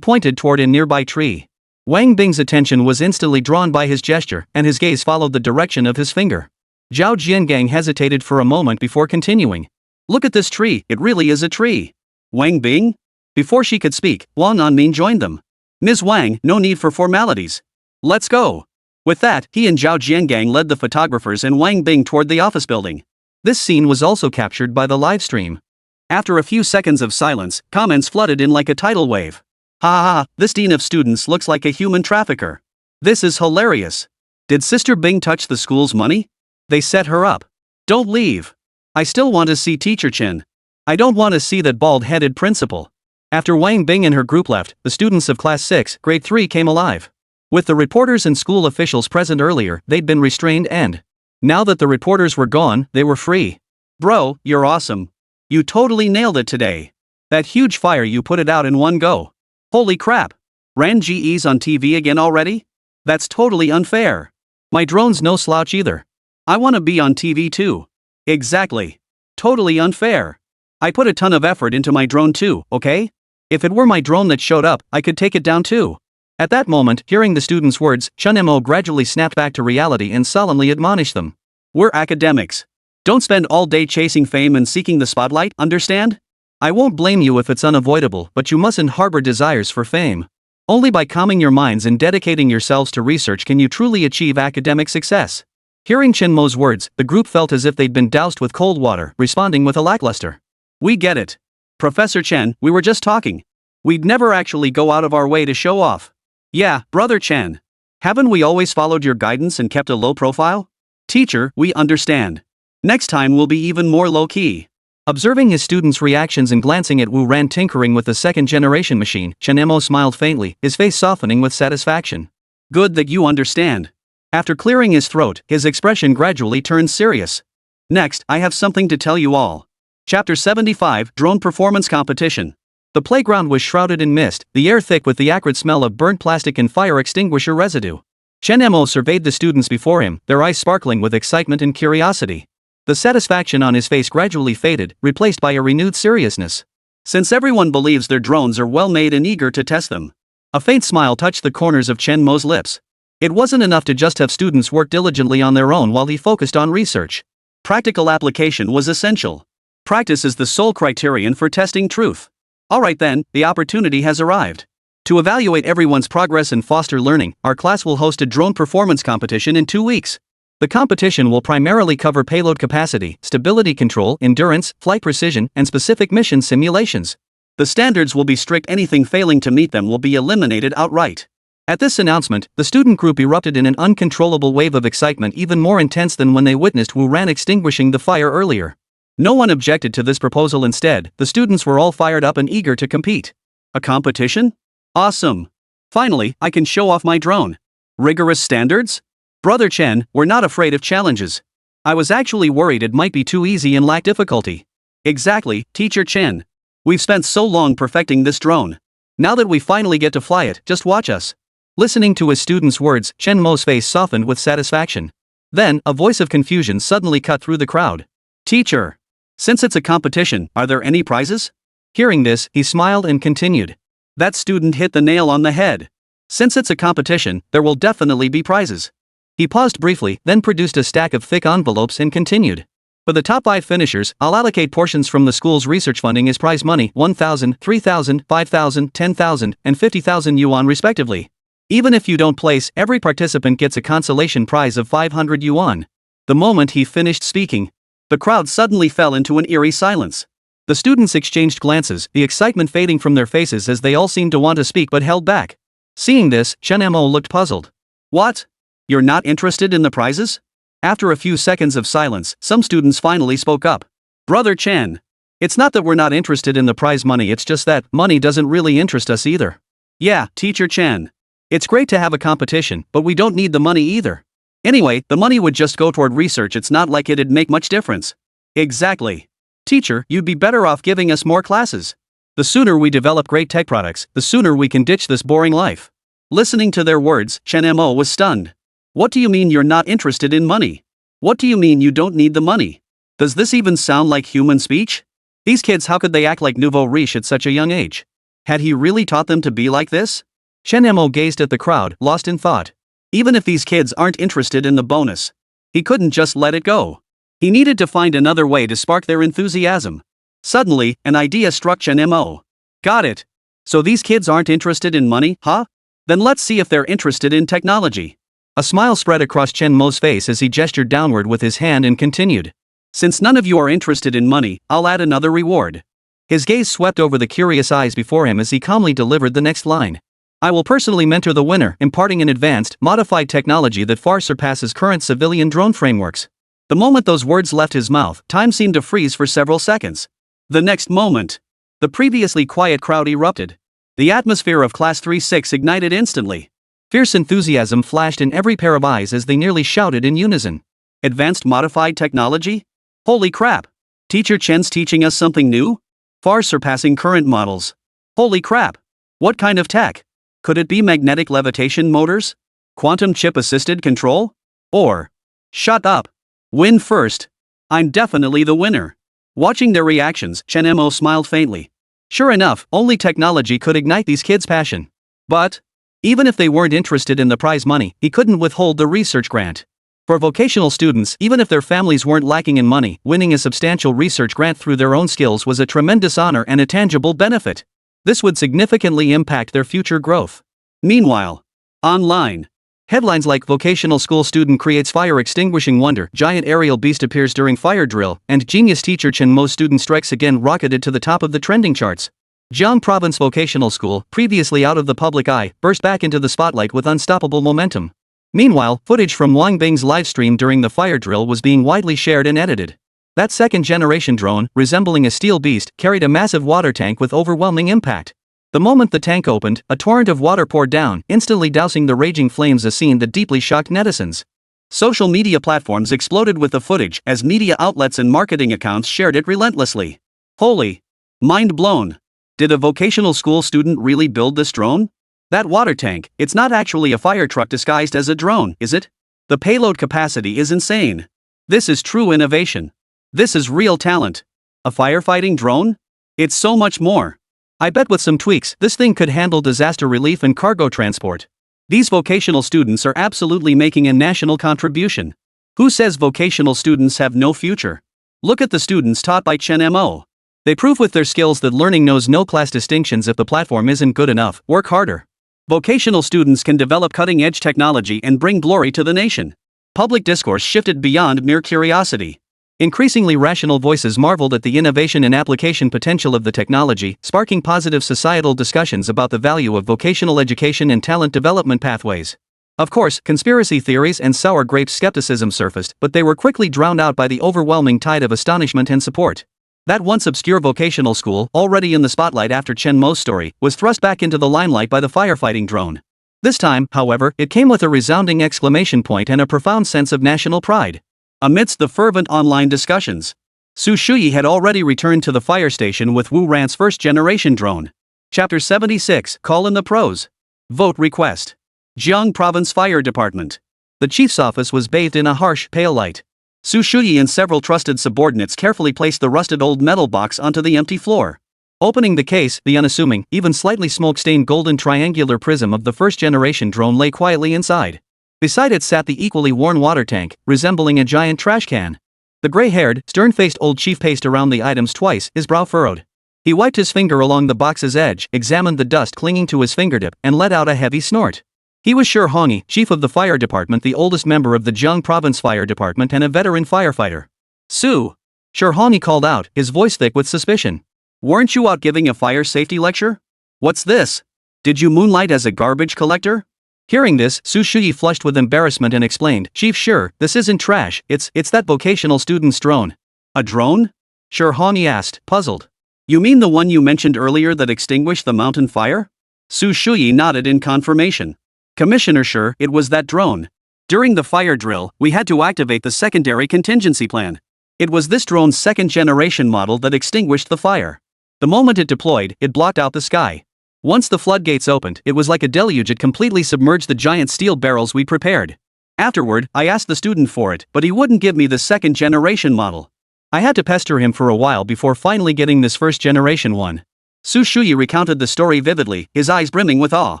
pointed toward a nearby tree. Wang Bing's attention was instantly drawn by his gesture, and his gaze followed the direction of his finger. Zhao Jiangang hesitated for a moment before continuing. "Look at this tree, it really is a tree." "Wang Bing?" Before she could speak, Wang Anmin joined them. "Ms. Wang, no need for formalities. Let's go." With that, he and Zhao Jiangang led the photographers and Wang Bing toward the office building. This scene was also captured by the live stream. After a few seconds of silence, comments flooded in like a tidal wave. "Ha ha ha, this dean of students looks like a human trafficker. This is hilarious. Did Sister Bing touch the school's money? They set her up. Don't leave. I still want to see Teacher Chen. I don't want to see that bald-headed principal." After Wang Bing and her group left, the students of Class 6, Grade 3 came alive. With the reporters and school officials present earlier, they'd been restrained and, now that the reporters were gone, they were free. "Bro, you're awesome. You totally nailed it today. That huge fire, you put it out in one go. Holy crap. Ran GEs on TV again already? That's totally unfair. My drone's no slouch either. I want to be on TV too." "Exactly. Totally unfair. I put a ton of effort into my drone too, okay? If it were my drone that showed up, I could take it down too." At that moment, hearing the students' words, Chen Mo gradually snapped back to reality and solemnly admonished them. "We're academics. Don't spend all day chasing fame and seeking the spotlight, understand? I won't blame you if it's unavoidable, but you mustn't harbor desires for fame. Only by calming your minds and dedicating yourselves to research can you truly achieve academic success." Hearing Chen Mo's words, the group felt as if they'd been doused with cold water, responding with a lackluster, "We get it. Professor Chen, we were just talking. We'd never actually go out of our way to show off." "Yeah, Brother Chen. Haven't we always followed your guidance and kept a low profile?" "Teacher, we understand. Next time we'll be even more low-key." Observing his students' reactions and glancing at Wu Ran tinkering with the second-generation machine, Chen Mo smiled faintly, his face softening with satisfaction. "Good that you understand." After clearing his throat, his expression gradually turned serious. "Next, I have something to tell you all." Chapter 75, Drone Performance Competition. The playground was shrouded in mist, the air thick with the acrid smell of burnt plastic and fire extinguisher residue. Chen Mo surveyed the students before him, their eyes sparkling with excitement and curiosity. The satisfaction on his face gradually faded, replaced by a renewed seriousness. "Since everyone believes their drones are well made and eager to test them." A faint smile touched the corners of Chen Mo's lips. It wasn't enough to just have students work diligently on their own while he focused on research. Practical application was essential. Practice is the sole criterion for testing truth. Alright then, the opportunity has arrived. To evaluate everyone's progress and foster learning, our class will host a drone performance competition in 2 weeks. The competition will primarily cover payload capacity, stability control, endurance, flight precision, and specific mission simulations. The standards will be strict. Anything failing to meet them will be eliminated outright. At this announcement, the student group erupted in an uncontrollable wave of excitement, even more intense than when they witnessed Wu Ran extinguishing the fire earlier. No one objected to this proposal. Instead, the students were all fired up and eager to compete. A competition? Awesome! Finally, I can show off my drone. Rigorous standards? Brother Chen, we're not afraid of challenges. I was actually worried it might be too easy and lack difficulty. Exactly, Teacher Chen. We've spent so long perfecting this drone. Now that we finally get to fly it, just watch us. Listening to his student's words, Chen Mo's face softened with satisfaction. Then, a voice of confusion suddenly cut through the crowd. Teacher! Since it's a competition, are there any prizes? Hearing this, he smiled and continued. That student hit the nail on the head. Since it's a competition, there will definitely be prizes. He paused briefly, then produced a stack of thick envelopes and continued. For the top 5 finishers, I'll allocate portions from the school's research funding as prize money 1,000, 3,000, 5,000, 10,000, and 50,000 yuan respectively. Even if you don't place, every participant gets a consolation prize of 500 yuan. The moment he finished speaking, the crowd suddenly fell into an eerie silence. The students exchanged glances, the excitement fading from their faces as they all seemed to want to speak but held back. Seeing this, Chen Mo looked puzzled. What? You're not interested in the prizes? After a few seconds of silence, some students finally spoke up. Brother Chen. It's not that we're not interested in the prize money, it's just that money doesn't really interest us either. Yeah, Teacher Chen. It's great to have a competition, but we don't need the money either. Anyway, the money would just go toward research, it's not like it'd make much difference. Exactly. Teacher, you'd be better off giving us more classes. The sooner we develop great tech products, the sooner we can ditch this boring life. Listening to their words, Chen Mo was stunned. What do you mean you're not interested in money? What do you mean you don't need the money? Does this even sound like human speech? These kids, how could they act like nouveau riche at such a young age? Had he really taught them to be like this? Chen Mo gazed at the crowd, lost in thought. Even if these kids aren't interested in the bonus, he couldn't just let it go. He needed to find another way to spark their enthusiasm. Suddenly, an idea struck Chen Mo. Got it. So these kids aren't interested in money, huh? Then let's see if they're interested in technology. A smile spread across Chen Mo's face as he gestured downward with his hand and continued. Since none of you are interested in money, I'll add another reward. His gaze swept over the curious eyes before him as he calmly delivered the next line. I will personally mentor the winner, imparting an advanced, modified technology that far surpasses current civilian drone frameworks. The moment those words left his mouth, time seemed to freeze for several seconds. The next moment, the previously quiet crowd erupted. The atmosphere of Class 3-6 ignited instantly. Fierce enthusiasm flashed in every pair of eyes as they nearly shouted in unison. Advanced modified technology? Holy crap! Teacher Chen's teaching us something new? Far surpassing current models. Holy crap! What kind of tech? Could it be magnetic levitation motors? Quantum chip-assisted control? Or, shut up! Win first! I'm definitely the winner! Watching their reactions, Chen Mo smiled faintly. Sure enough, only technology could ignite these kids' passion. But, even if they weren't interested in the prize money, he couldn't withhold the research grant. For vocational students, even if their families weren't lacking in money, winning a substantial research grant through their own skills was a tremendous honor and a tangible benefit. This would significantly impact their future growth. Meanwhile, online, headlines like Vocational School Student Creates Fire Extinguishing Wonder, Giant Aerial Beast Appears During Fire Drill, and Genius Teacher Chen Mo Student Strikes Again rocketed to the top of the trending charts. Jiang Province Vocational School, previously out of the public eye, burst back into the spotlight with unstoppable momentum. Meanwhile, footage from Wang Bing's livestream during the fire drill was being widely shared and edited. That second-generation drone, resembling a steel beast, carried a massive water tank with overwhelming impact. The moment the tank opened, a torrent of water poured down, instantly dousing the raging flames, a scene that deeply shocked netizens. Social media platforms exploded with the footage as media outlets and marketing accounts shared it relentlessly. Holy! Mind blown! Did a vocational school student really build this drone? That water tank, it's not actually a fire truck disguised as a drone, is it? The payload capacity is insane. This is true innovation. This is real talent. A firefighting drone? It's so much more. I bet with some tweaks, this thing could handle disaster relief and cargo transport. These vocational students are absolutely making a national contribution. Who says vocational students have no future? Look at the students taught by Chen Mo. They prove with their skills that learning knows no class distinctions. If the platform isn't good enough, work harder. Vocational students can develop cutting-edge technology and bring glory to the nation. Public discourse shifted beyond mere curiosity. Increasingly rational voices marveled at the innovation and application potential of the technology, sparking positive societal discussions about the value of vocational education and talent development pathways. Of course, conspiracy theories and sour grapes skepticism surfaced, but they were quickly drowned out by the overwhelming tide of astonishment and support. That once obscure vocational school, already in the spotlight after Chen Mo's story, was thrust back into the limelight by the firefighting drone. This time, however, it came with a resounding exclamation point and a profound sense of national pride. Amidst the fervent online discussions, Su Shuyi had already returned to the fire station with Wu Ran's first-generation drone. Chapter 76, Call in the Pros. Vote Request. Jiang Province Fire Department. The chief's office was bathed in a harsh, pale light. Su Shuyi and several trusted subordinates carefully placed the rusted old metal box onto the empty floor. Opening the case, the unassuming, even slightly smoke-stained golden triangular prism of the first-generation drone lay quietly inside. Beside it sat the equally worn water tank, resembling a giant trash can. The gray-haired, stern-faced old chief paced around the items twice, his brow furrowed. He wiped his finger along the box's edge, examined the dust clinging to his fingertip, and let out a heavy snort. He was Shi Hongyi, chief of the fire department, the oldest member of the Jiang Province Fire Department and a veteran firefighter. Su! Shi Hongyi called out, his voice thick with suspicion. Weren't you out giving a fire safety lecture? What's this? Did you moonlight as a garbage collector? Hearing this, Su Shuyi flushed with embarrassment and explained, Chief Shi, this isn't trash, it's that vocational student's drone. A drone? Shi Hongyi asked, puzzled. You mean the one you mentioned earlier that extinguished the mountain fire? Su Shuyi nodded in confirmation. Commissioner Shi, it was that drone. During the fire drill, we had to activate the secondary contingency plan. It was this drone's second-generation model that extinguished the fire. The moment it deployed, it blocked out the sky. Once the floodgates opened, it was like a deluge. It completely submerged the giant steel barrels we prepared. Afterward, I asked the student for it, but he wouldn't give me the second-generation model. I had to pester him for a while before finally getting this first-generation one. Su Shuyi recounted the story vividly, his eyes brimming with awe.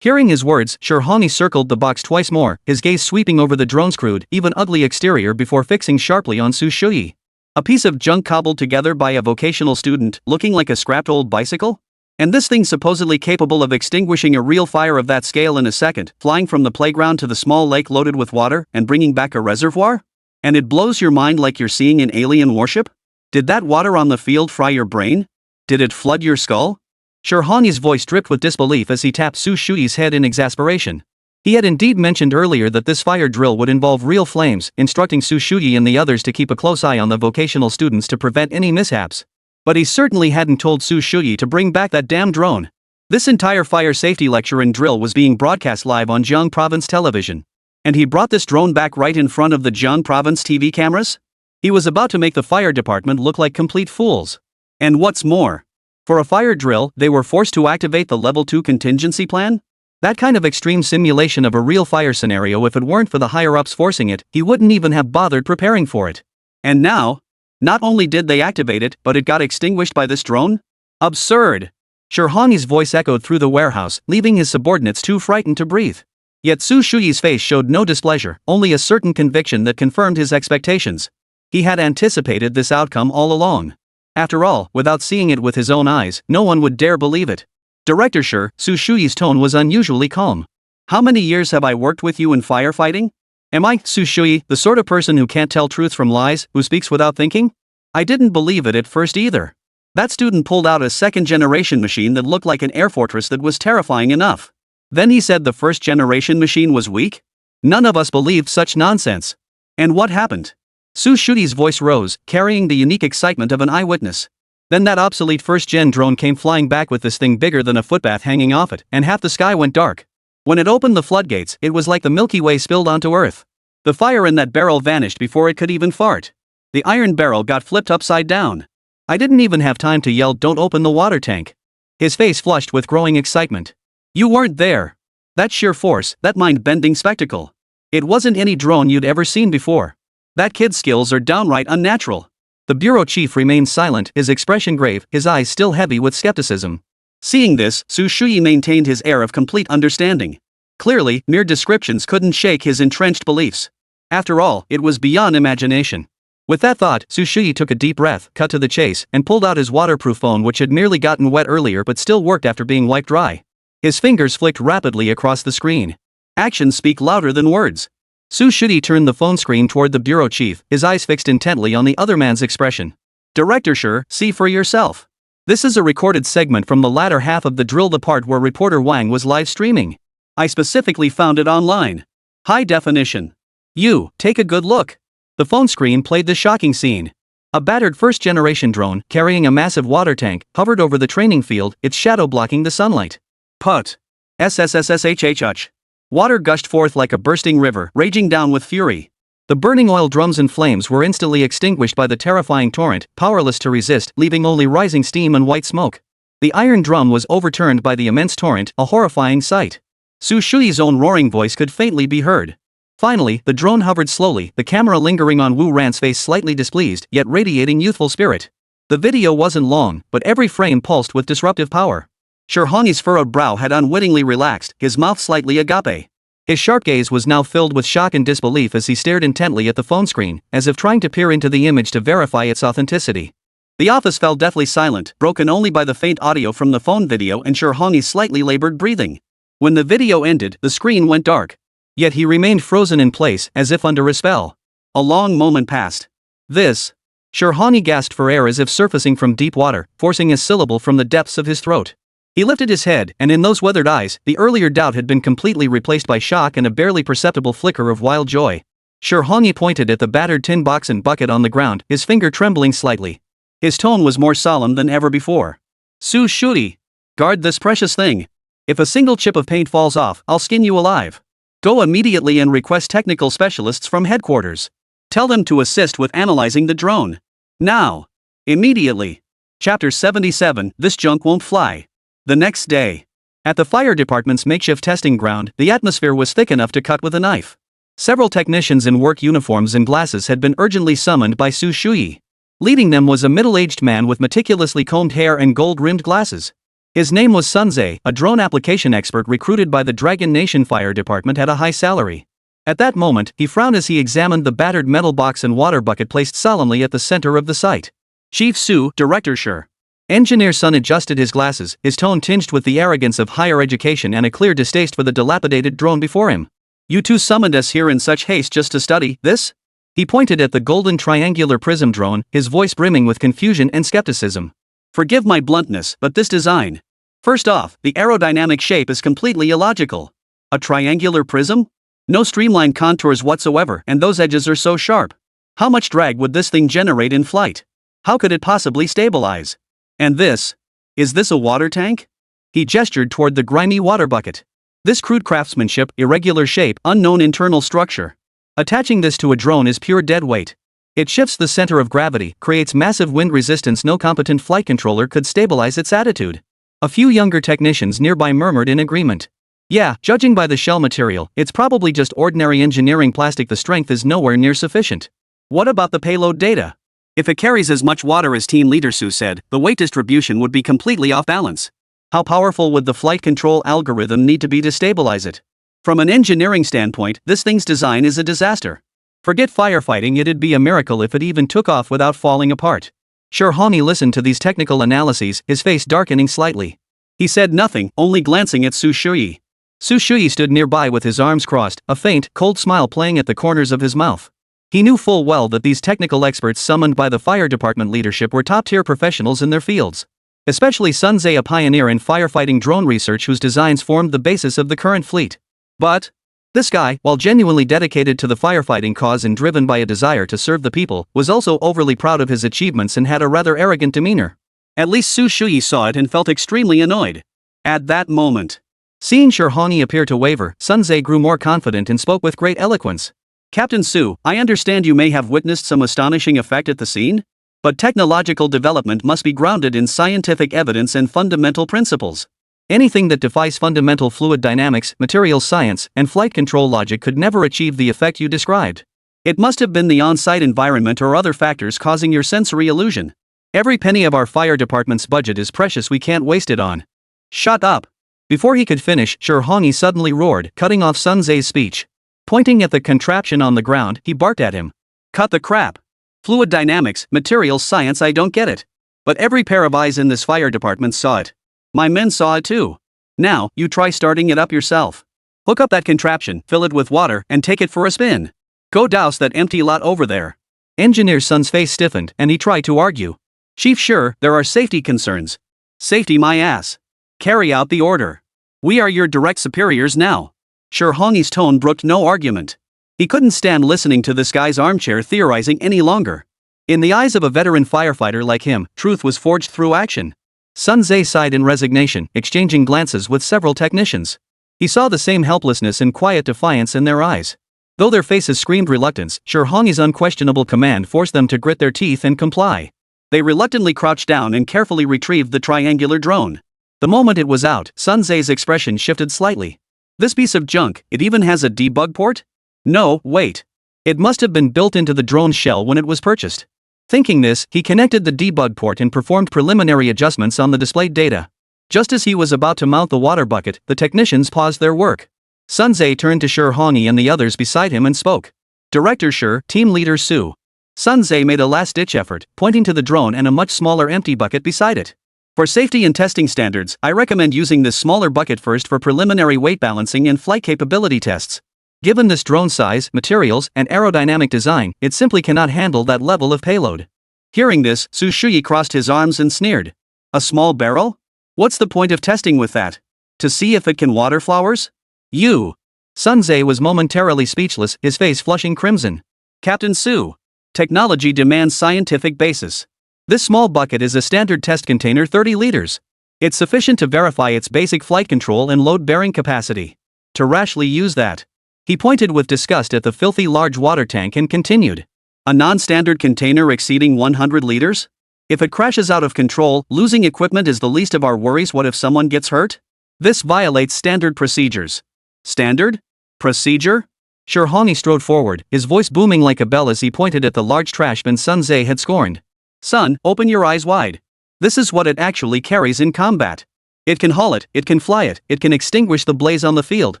Hearing his words, Shi Hongyi circled the box twice more, his gaze sweeping over the drone's crude, even ugly exterior before fixing sharply on Su Shuyi. A piece of junk cobbled together by a vocational student, looking like a scrapped old bicycle? And this thing supposedly capable of extinguishing a real fire of that scale in a second, flying from the playground to the small lake loaded with water, and bringing back a reservoir? And it blows your mind like you're seeing an alien warship? Did that water on the field fry your brain? Did it flood your skull? Shi Hongyi's voice dripped with disbelief as he tapped Su Shuyi's head in exasperation. He had indeed mentioned earlier that this fire drill would involve real flames, instructing Su Shuyi and the others to keep a close eye on the vocational students to prevent any mishaps. But he certainly hadn't told Su Shuyi to bring back that damn drone. This entire fire safety lecture and drill was being broadcast live on Jiang Province television. And he brought this drone back right in front of the Jiang Province TV cameras? He was about to make the fire department look like complete fools. And what's more, for a fire drill, they were forced to activate the Level 2 contingency plan? That kind of extreme simulation of a real fire scenario, if it weren't for the higher-ups forcing it, he wouldn't even have bothered preparing for it. And now, not only did they activate it, but it got extinguished by this drone? Absurd! Shi Hongyi's voice echoed through the warehouse, leaving his subordinates too frightened to breathe. Yet Su Shuyi's face showed no displeasure, only a certain conviction that confirmed his expectations. He had anticipated this outcome all along. After all, without seeing it with his own eyes, no one would dare believe it. Director Shi, Su Shuyi's tone was unusually calm. How many years have I worked with you in firefighting? Am I, Su Shuyi, the sort of person who can't tell truth from lies, who speaks without thinking? I didn't believe it at first either. That student pulled out a second-generation machine that looked like an air fortress that was terrifying enough. Then he said the first-generation machine was weak? None of us believed such nonsense. And what happened? Su Shuyi's voice rose, carrying the unique excitement of an eyewitness. Then that obsolete first-gen drone came flying back with this thing bigger than a footbath hanging off it, and half the sky went dark. When it opened the floodgates, it was like the Milky Way spilled onto Earth. The fire in that barrel vanished before it could even fart. The iron barrel got flipped upside down. I didn't even have time to yell, "Don't open the water tank." His face flushed with growing excitement. You weren't there. That sheer force, that mind-bending spectacle. It wasn't any drone you'd ever seen before. That kid's skills are downright unnatural. The bureau chief remained silent, his expression grave, his eyes still heavy with skepticism. Seeing this, Su Shuyi maintained his air of complete understanding. Clearly, mere descriptions couldn't shake his entrenched beliefs. After all, it was beyond imagination. With that thought, Su Shuyi took a deep breath, cut to the chase, and pulled out his waterproof phone, which had merely gotten wet earlier but still worked after being wiped dry. His fingers flicked rapidly across the screen. Actions speak louder than words. Su Shuyi turned the phone screen toward the bureau chief, his eyes fixed intently on the other man's expression. Director Shi, see for yourself. This is a recorded segment from the latter half of the drill, the part where reporter Wang was live streaming. I specifically found it online. High definition. You, take a good look. The phone screen played the shocking scene. A battered first-generation drone, carrying a massive water tank, hovered over the training field, its shadow blocking the sunlight. Put. SSSSHHH. Water gushed forth like a bursting river, raging down with fury. The burning oil drums and flames were instantly extinguished by the terrifying torrent, powerless to resist, leaving only rising steam and white smoke. The iron drum was overturned by the immense torrent, a horrifying sight. Su Shui's own roaring voice could faintly be heard. Finally, the drone hovered slowly, the camera lingering on Wu Ran's face slightly displeased, yet radiating youthful spirit. The video wasn't long, but every frame pulsed with disruptive power. Shirhani's furrowed brow had unwittingly relaxed, his mouth slightly agape. His sharp gaze was now filled with shock and disbelief as he stared intently at the phone screen, as if trying to peer into the image to verify its authenticity. The office fell deathly silent, broken only by the faint audio from the phone video and Shirhani's slightly labored breathing. When the video ended, the screen went dark. Yet he remained frozen in place, as if under a spell. A long moment passed. This. Shirhani gasped for air as if surfacing from deep water, forcing a syllable from the depths of his throat. He lifted his head, and in those weathered eyes, the earlier doubt had been completely replaced by shock and a barely perceptible flicker of wild joy. Shirhani pointed at the battered tin box and bucket on the ground, his finger trembling slightly. His tone was more solemn than ever before. Su Shui, guard this precious thing. If a single chip of paint falls off, I'll skin you alive. Go immediately and request technical specialists from headquarters. Tell them to assist with analyzing the drone. Now. Immediately. Chapter 77, This Junk Won't Fly. The next day. At the fire department's makeshift testing ground, the atmosphere was thick enough to cut with a knife. Several technicians in work uniforms and glasses had been urgently summoned by Su Shui. Leading them was a middle-aged man with meticulously combed hair and gold-rimmed glasses. His name was Sunze, a drone application expert recruited by the Dragon Nation Fire Department at a high salary. At that moment, he frowned as he examined the battered metal box and water bucket placed solemnly at the center of the site. Chief Su, Director Sure. Engineer Sun adjusted his glasses, his tone tinged with the arrogance of higher education and a clear distaste for the dilapidated drone before him. You two summoned us here in such haste just to study this? He pointed at the golden triangular prism drone, his voice brimming with confusion and skepticism. Forgive my bluntness, but this design. First off, the aerodynamic shape is completely illogical. A triangular prism? No streamlined contours whatsoever, and those edges are so sharp. How much drag would this thing generate in flight? How could it possibly stabilize? And this? Is this a water tank? He gestured toward the grimy water bucket. This crude craftsmanship, irregular shape, unknown internal structure. Attaching this to a drone is pure dead weight. It shifts the center of gravity, creates massive wind resistance. No competent flight controller could stabilize its attitude. A few younger technicians nearby murmured in agreement. Yeah, judging by the shell material, it's probably just ordinary engineering plastic. The strength is nowhere near sufficient. What about the payload data? If it carries as much water as Team Leader Su said, the weight distribution would be completely off balance. How powerful would the flight control algorithm need to be to stabilize it? From an engineering standpoint, this thing's design is a disaster. Forget firefighting, it'd be a miracle if it even took off without falling apart. Shirhani listened to these technical analyses, his face darkening slightly. He said nothing, only glancing at Su Shui. Su Shui stood nearby with his arms crossed, a faint, cold smile playing at the corners of his mouth. He knew full well that these technical experts summoned by the fire department leadership were top-tier professionals in their fields. Especially Sunze, a pioneer in firefighting drone research whose designs formed the basis of the current fleet. But this guy, while genuinely dedicated to the firefighting cause and driven by a desire to serve the people, was also overly proud of his achievements and had a rather arrogant demeanor. At least Su Shui saw it and felt extremely annoyed. At that moment, seeing Shirhani appear to waver, Sunze grew more confident and spoke with great eloquence. Captain Su, I understand you may have witnessed some astonishing effect at the scene? But technological development must be grounded in scientific evidence and fundamental principles. Anything that defies fundamental fluid dynamics, materials science, and flight control logic could never achieve the effect you described. It must have been the on-site environment or other factors causing your sensory illusion. Every penny of our fire department's budget is precious, we can't waste it on. Shut up. Before he could finish, Shirhani suddenly roared, cutting off Sunze's speech. Pointing at the contraption on the ground, he barked at him. Cut the crap. Fluid dynamics, materials science, I don't get it. But every pair of eyes in this fire department saw it. My men saw it too. Now, you try starting it up yourself. Hook up that contraption, fill it with water, and take it for a spin. Go douse that empty lot over there. Engineer Sun's face stiffened, and he tried to argue. Chief, sure, there are safety concerns. Safety my ass. Carry out the order. We are your direct superiors now. Shirhani's tone brooked no argument. He couldn't stand listening to this guy's armchair theorizing any longer. In the eyes of a veteran firefighter like him, truth was forged through action. Sunze sighed in resignation, exchanging glances with several technicians. He saw the same helplessness and quiet defiance in their eyes. Though their faces screamed reluctance, Shirhong's unquestionable command forced them to grit their teeth and comply. They reluctantly crouched down and carefully retrieved the triangular drone. The moment it was out, Sun Tse's expression shifted slightly. This piece of junk, it even has a debug port? No, wait. It must have been built into the drone's shell when it was purchased. Thinking this, he connected the debug port and performed preliminary adjustments on the displayed data. Just as he was about to mount the water bucket, the technicians paused their work. Sun Tse turned to Shirhong and the others beside him and spoke. Director Shir, Team Leader Su. Sun Tse made a last-ditch effort, pointing to the drone and a much smaller empty bucket beside it. For safety and testing standards, I recommend using this smaller bucket first for preliminary weight balancing and flight capability tests. Given this drone size, materials, and aerodynamic design, it simply cannot handle that level of payload. Hearing this, Su Shuyi crossed his arms and sneered. A small barrel? What's the point of testing with that? To see if it can water flowers? You! Sun Tse was momentarily speechless, his face flushing crimson. Captain Su. Technology demands scientific basis. This small bucket is a standard test container 30 liters. It's sufficient to verify its basic flight control and load-bearing capacity. To rashly use that. He pointed with disgust at the filthy large water tank and continued. A non-standard container exceeding 100 liters? If it crashes out of control, losing equipment is the least of our worries. What if someone gets hurt? This violates standard procedures. Standard? Procedure? Shirhong strode forward, his voice booming like a bell as he pointed at the large trash bin Sun Tse had scorned. Son, open your eyes wide. This is what it actually carries in combat. It can haul it, it can fly it, it can extinguish the blaze on the field.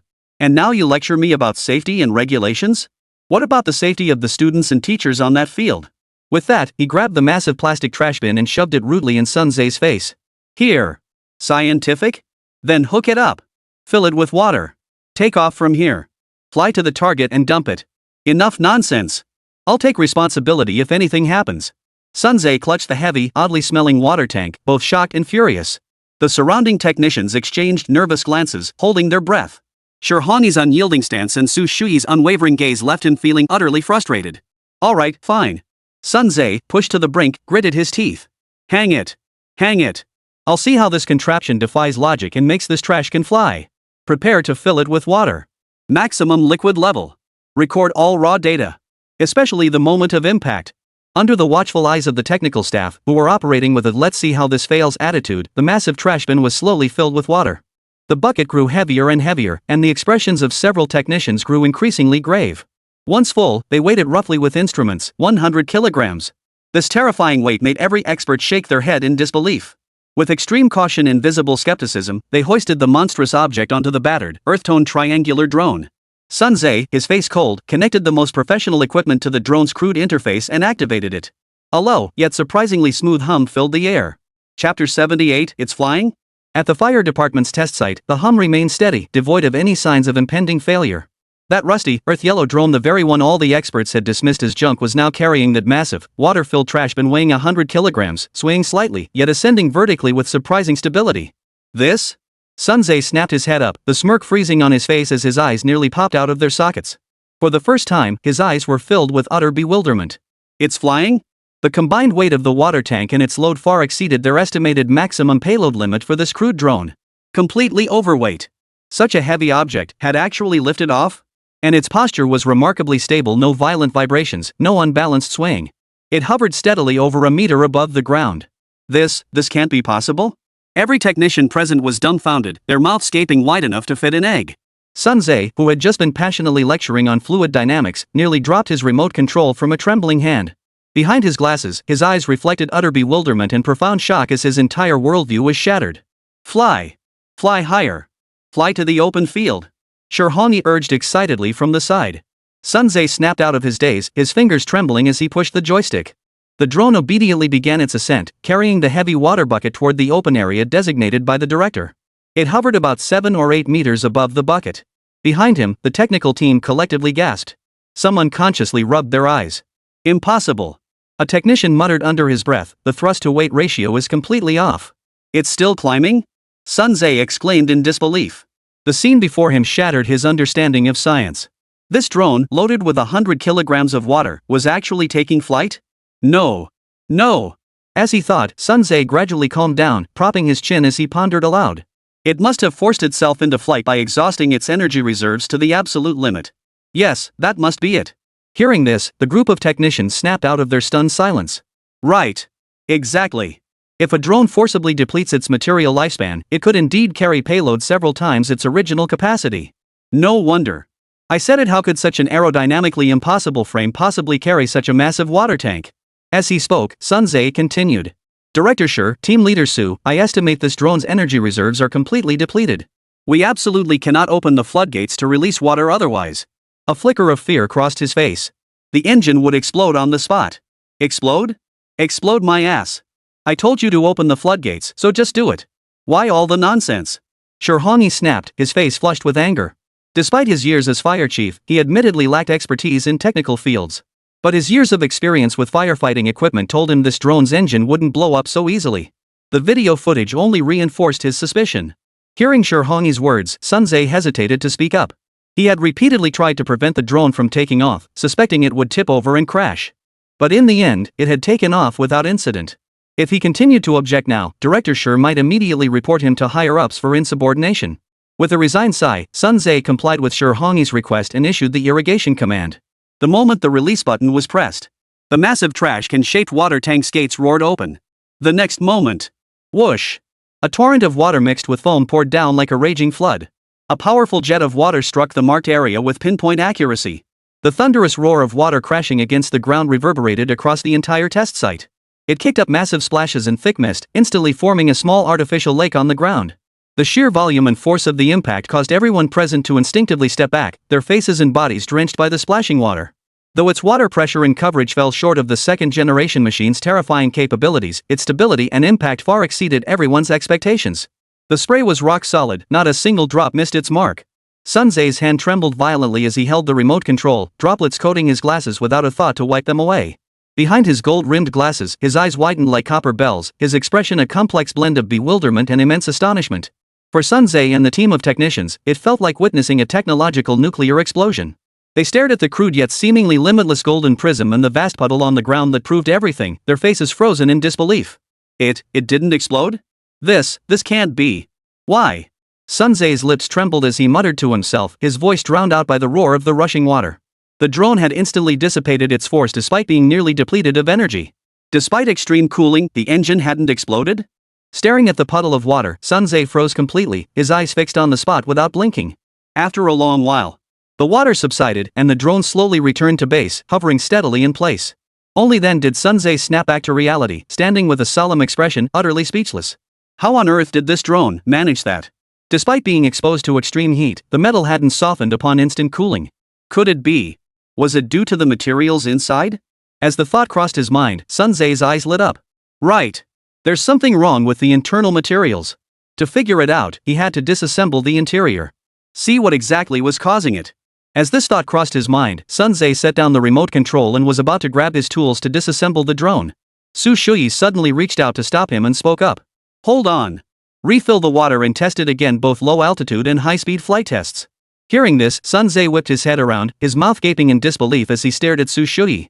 And now you lecture me about safety and regulations? What about the safety of the students and teachers on that field? With that, he grabbed the massive plastic trash bin and shoved it rudely in Sun Tse's face. Here. Scientific? Then hook it up. Fill it with water. Take off from here. Fly to the target and dump it. Enough nonsense. I'll take responsibility if anything happens. Sun Tse clutched the heavy, oddly smelling water tank, both shocked and furious. The surrounding technicians exchanged nervous glances, holding their breath. Shirhong's unyielding stance and Su Shuyi's unwavering gaze left him feeling utterly frustrated. Alright, fine. Sun Tse, pushed to the brink, gritted his teeth. Hang it. Hang it. I'll see how this contraption defies logic and makes this trash can fly. Prepare to fill it with water. Maximum liquid level. Record all raw data. Especially the moment of impact. Under the watchful eyes of the technical staff, who were operating with a let's see how this fails attitude, the massive trash bin was slowly filled with water. The bucket grew heavier and heavier, and the expressions of several technicians grew increasingly grave. Once full, they weighed it roughly with instruments, 100 kilograms. This terrifying weight made every expert shake their head in disbelief. With extreme caution and visible skepticism, they hoisted the monstrous object onto the battered, earth-toned triangular drone. Sun Tse, his face cold, connected the most professional equipment to the drone's crude interface and activated it. A low, yet surprisingly smooth hum filled the air. Chapter 78, It's Flying? At the fire department's test site, the hum remained steady, devoid of any signs of impending failure. That rusty, earth-yellow drone, the very one all the experts had dismissed as junk, was now carrying that massive, water-filled trash bin weighing 100 kilograms, swaying slightly, yet ascending vertically with surprising stability. This? Sun Tse snapped his head up, the smirk freezing on his face as his eyes nearly popped out of their sockets. For the first time, his eyes were filled with utter bewilderment. It's flying? The combined weight of the water tank and its load far exceeded their estimated maximum payload limit for this crude drone. Completely overweight. Such a heavy object had actually lifted off? And its posture was remarkably stable, no violent vibrations, no unbalanced swaying. It hovered steadily over a meter above the ground. This can't be possible? Every technician present was dumbfounded, their mouths gaping wide enough to fit an egg. Sun Tse, who had just been passionately lecturing on fluid dynamics, nearly dropped his remote control from a trembling hand. Behind his glasses, his eyes reflected utter bewilderment and profound shock as his entire worldview was shattered. Fly. Fly higher. Fly to the open field. Shirhong urged excitedly from the side. Sun Tse snapped out of his daze, his fingers trembling as he pushed the joystick. The drone obediently began its ascent, carrying the heavy water bucket toward the open area designated by the director. It hovered about 7 or 8 meters above the bucket. Behind him, the technical team collectively gasped. Some unconsciously rubbed their eyes. Impossible. A technician muttered under his breath, the thrust-to-weight ratio is completely off. It's still climbing? Sun Tse exclaimed in disbelief. The scene before him shattered his understanding of science. This drone, loaded with 100 kilograms of water, was actually taking flight? No. No. As he thought, Sun Tse gradually calmed down, propping his chin as he pondered aloud. It must have forced itself into flight by exhausting its energy reserves to the absolute limit. Yes, that must be it. Hearing this, the group of technicians snapped out of their stunned silence. Right. Exactly. If a drone forcibly depletes its material lifespan, it could indeed carry payload several times its original capacity. No wonder. I said it, how could such an aerodynamically impossible frame possibly carry such a massive water tank? As he spoke, Sun Tse continued. Director Shi, Team Leader Su, I estimate this drone's energy reserves are completely depleted. We absolutely cannot open the floodgates to release water otherwise. A flicker of fear crossed his face. The engine would explode on the spot. Explode? Explode my ass. I told you to open the floodgates, so just do it. Why all the nonsense? Shi Hongyi snapped, his face flushed with anger. Despite his years as fire chief, he admittedly lacked expertise in technical fields. But his years of experience with firefighting equipment told him this drone's engine wouldn't blow up so easily. The video footage only reinforced his suspicion. Hearing Shi Hongyi's words, Sun Tse hesitated to speak up. He had repeatedly tried to prevent the drone from taking off, suspecting it would tip over and crash. But in the end, it had taken off without incident. If he continued to object now, Director Shi might immediately report him to higher-ups for insubordination. With a resigned sigh, Sun Tse complied with Shi Hongyi's request and issued the irrigation command. The moment the release button was pressed, the massive trash can-shaped water tank's gates roared open. The next moment, whoosh! A torrent of water mixed with foam poured down like a raging flood. A powerful jet of water struck the marked area with pinpoint accuracy. The thunderous roar of water crashing against the ground reverberated across the entire test site. It kicked up massive splashes in thick mist, instantly forming a small artificial lake on the ground. The sheer volume and force of the impact caused everyone present to instinctively step back, their faces and bodies drenched by the splashing water. Though its water pressure and coverage fell short of the second-generation machine's terrifying capabilities, its stability and impact far exceeded everyone's expectations. The spray was rock solid, not a single drop missed its mark. Sun Tse's hand trembled violently as he held the remote control, droplets coating his glasses without a thought to wipe them away. Behind his gold-rimmed glasses, his eyes widened like copper bells, his expression a complex blend of bewilderment and immense astonishment. For Sun Tse and the team of technicians, it felt like witnessing a technological nuclear explosion. They stared at the crude yet seemingly limitless golden prism and the vast puddle on the ground that proved everything, their faces frozen in disbelief. It didn't explode? This can't be. Why? Sun Tse's lips trembled as he muttered to himself, his voice drowned out by the roar of the rushing water. The drone had instantly dissipated its force despite being nearly depleted of energy. Despite extreme cooling, the engine hadn't exploded? Staring at the puddle of water, Sun Tse froze completely, his eyes fixed on the spot without blinking. After a long while, the water subsided and the drone slowly returned to base, hovering steadily in place. Only then did Sun Tse snap back to reality, standing with a solemn expression, utterly speechless. How on earth did this drone manage that? Despite being exposed to extreme heat, the metal hadn't softened upon instant cooling. Could it be? Was it due to the materials inside? As the thought crossed his mind, Sun Tse's eyes lit up. Right. There's something wrong with the internal materials. To figure it out, he had to disassemble the interior. See what exactly was causing it. As this thought crossed his mind, Sun Tse set down the remote control and was about to grab his tools to disassemble the drone. Su Shuyi suddenly reached out to stop him and spoke up. Hold on. Refill the water and test it again, both low altitude and high speed flight tests. Hearing this, Sun Tse whipped his head around, his mouth gaping in disbelief as he stared at Su Shuyi.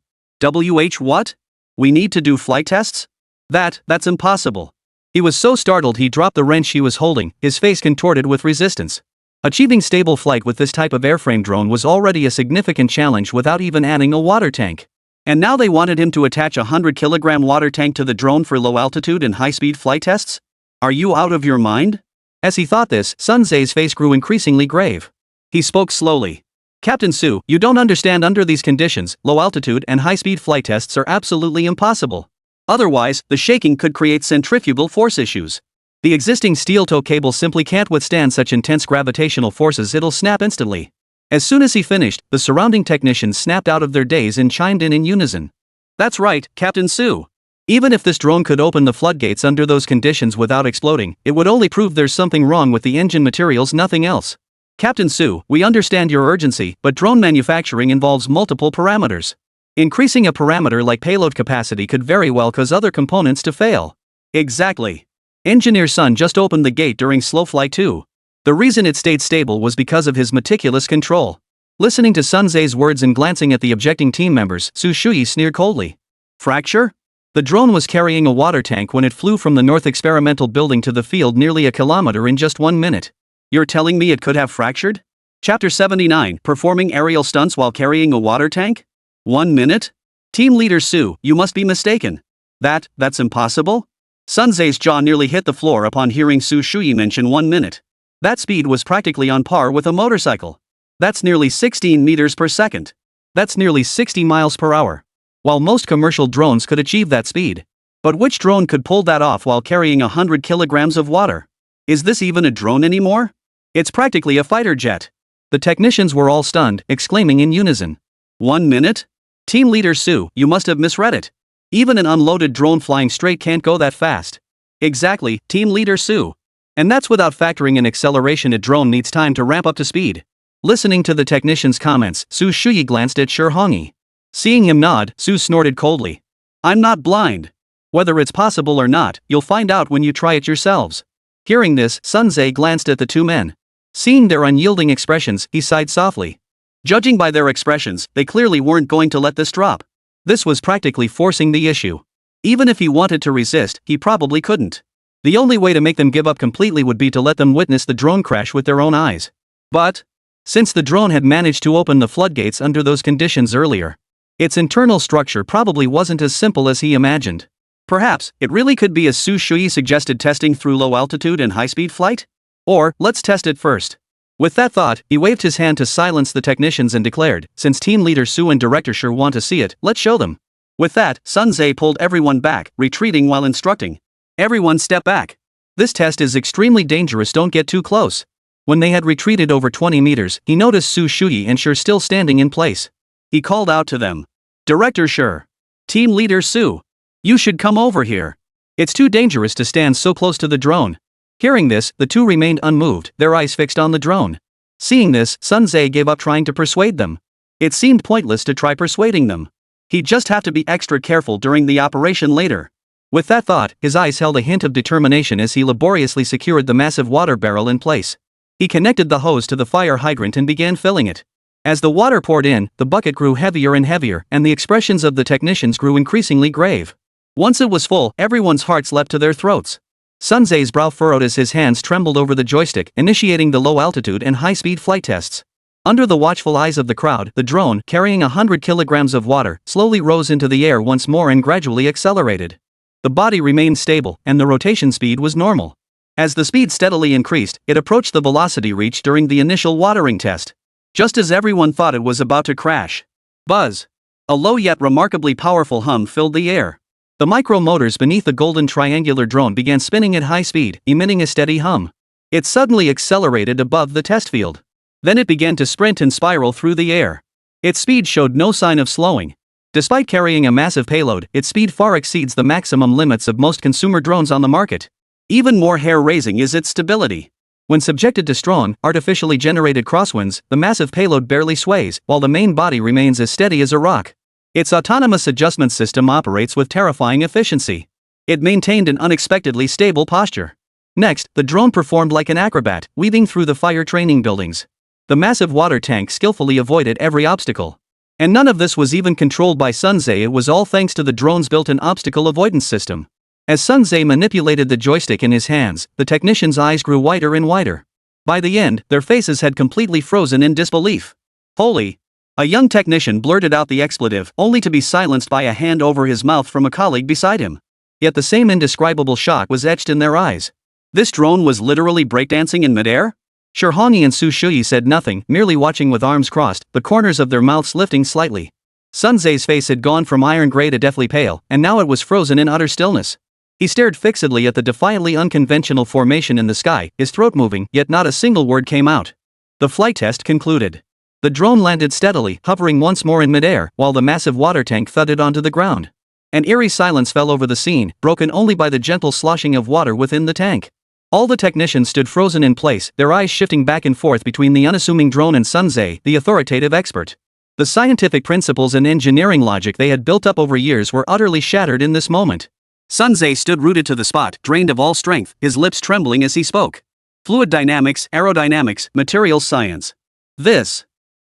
What? We need to do flight tests? That's impossible. He was so startled he dropped the wrench he was holding, his face contorted with resistance. Achieving stable flight with this type of airframe drone was already a significant challenge without even adding a water tank. And now they wanted him to attach a 100-kilogram water tank to the drone for low altitude and high speed flight tests? Are you out of your mind? As he thought this, Sun Tse's face grew increasingly grave. He spoke slowly. Captain Su, you don't understand. Under these conditions, low altitude and high speed flight tests are absolutely impossible. Otherwise, the shaking could create centrifugal force issues. The existing steel tow cable simply can't withstand such intense gravitational forces, it'll snap instantly. As soon as he finished, the surrounding technicians snapped out of their daze and chimed in unison. That's right, Captain Su. Even if this drone could open the floodgates under those conditions without exploding, it would only prove there's something wrong with the engine materials, nothing else. Captain Su, we understand your urgency, but drone manufacturing involves multiple parameters. Increasing a parameter like payload capacity could very well cause other components to fail. Exactly. Engineer Sun just opened the gate during slow flight too. The reason it stayed stable was because of his meticulous control. Listening to Sun Tse's words and glancing at the objecting team members, Su Shuyi sneered coldly. Fracture? The drone was carrying a water tank when it flew from the North Experimental Building to the field nearly a kilometer in just 1 minute. You're telling me it could have fractured? Chapter 79, Performing Aerial Stunts While Carrying a Water Tank? 1 minute? Team Leader Su, you must be mistaken. That's impossible? Sun Ze's jaw nearly hit the floor upon hearing Su Shuyi mention 1 minute. That speed was practically on par with a motorcycle. That's nearly 16 meters per second. That's nearly 60 miles per hour. While most commercial drones could achieve that speed. But which drone could pull that off while carrying 100 kilograms of water? Is this even a drone anymore? It's practically a fighter jet. The technicians were all stunned, exclaiming in unison. 1 minute? Team Leader Su, you must have misread it. Even an unloaded drone flying straight can't go that fast. Exactly, Team Leader Su. And that's without factoring in acceleration. A drone needs time to ramp up to speed. Listening to the technician's comments, Su Shuyi glanced at Shi Hongyi. Seeing him nod, Su snorted coldly. I'm not blind. Whether it's possible or not, you'll find out when you try it yourselves. Hearing this, Sun Ze glanced at the two men. Seeing their unyielding expressions, he sighed softly. Judging by their expressions, they clearly weren't going to let this drop. This was practically forcing the issue. Even if he wanted to resist, he probably couldn't. The only way to make them give up completely would be to let them witness the drone crash with their own eyes. But, since the drone had managed to open the floodgates under those conditions earlier, its internal structure probably wasn't as simple as he imagined. Perhaps, it really could be as Su Shuyi suggested, testing through low altitude and high-speed flight? Or, let's test it first. With that thought, he waved his hand to silence the technicians and declared, since Team Leader Su and Director Shi want to see it, let's show them. With that, Sun Ze pulled everyone back, retreating while instructing. Everyone step back. This test is extremely dangerous, don't get too close. When they had retreated over 20 meters, he noticed Su Shuyi and Shi still standing in place. He called out to them. Director Shi. Team Leader Su. You should come over here. It's too dangerous to stand so close to the drone. Hearing this, the two remained unmoved, their eyes fixed on the drone. Seeing this, Sun Ze gave up trying to persuade them. It seemed pointless to try persuading them. He'd just have to be extra careful during the operation later. With that thought, his eyes held a hint of determination as he laboriously secured the massive water barrel in place. He connected the hose to the fire hydrant and began filling it. As the water poured in, the bucket grew heavier and heavier, and the expressions of the technicians grew increasingly grave. Once it was full, everyone's hearts leapt to their throats. Sun Ze's brow furrowed as his hands trembled over the joystick, initiating the low-altitude and high-speed flight tests. Under the watchful eyes of the crowd, the drone, carrying 100 kilograms of water, slowly rose into the air once more and gradually accelerated. The body remained stable, and the rotation speed was normal. As the speed steadily increased, it approached the velocity reached during the initial watering test. Just as everyone thought it was about to crash. Buzz! A low yet remarkably powerful hum filled the air. The micro-motors beneath the golden triangular drone began spinning at high speed, emitting a steady hum. It suddenly accelerated above the test field. Then it began to sprint and spiral through the air. Its speed showed no sign of slowing. Despite carrying a massive payload, its speed far exceeds the maximum limits of most consumer drones on the market. Even more hair-raising is its stability. When subjected to strong, artificially generated crosswinds, the massive payload barely sways, while the main body remains as steady as a rock. Its autonomous adjustment system operates with terrifying efficiency. It maintained an unexpectedly stable posture. Next, the drone performed like an acrobat, weaving through the fire training buildings. The massive water tank skillfully avoided every obstacle. And none of this was even controlled by Sun Ze, it was all thanks to the drone's built-in obstacle avoidance system. As Sun Ze manipulated the joystick in his hands, the technicians' eyes grew wider and wider. By the end, their faces had completely frozen in disbelief. Holy! A young technician blurted out the expletive, only to be silenced by a hand over his mouth from a colleague beside him. Yet the same indescribable shock was etched in their eyes. This drone was literally breakdancing in midair? Shi Hongyi and Su Shuyi said nothing, merely watching with arms crossed, the corners of their mouths lifting slightly. Sun Ze's face had gone from iron gray to deathly pale, and now it was frozen in utter stillness. He stared fixedly at the defiantly unconventional formation in the sky, his throat moving, yet not a single word came out. The flight test concluded. The drone landed steadily, hovering once more in midair, while the massive water tank thudded onto the ground. An eerie silence fell over the scene, broken only by the gentle sloshing of water within the tank. All the technicians stood frozen in place, their eyes shifting back and forth between the unassuming drone and Sun Ze, the authoritative expert. The scientific principles and engineering logic they had built up over years were utterly shattered in this moment. Sun Ze stood rooted to the spot, drained of all strength, his lips trembling as he spoke. Fluid dynamics, aerodynamics, materials science.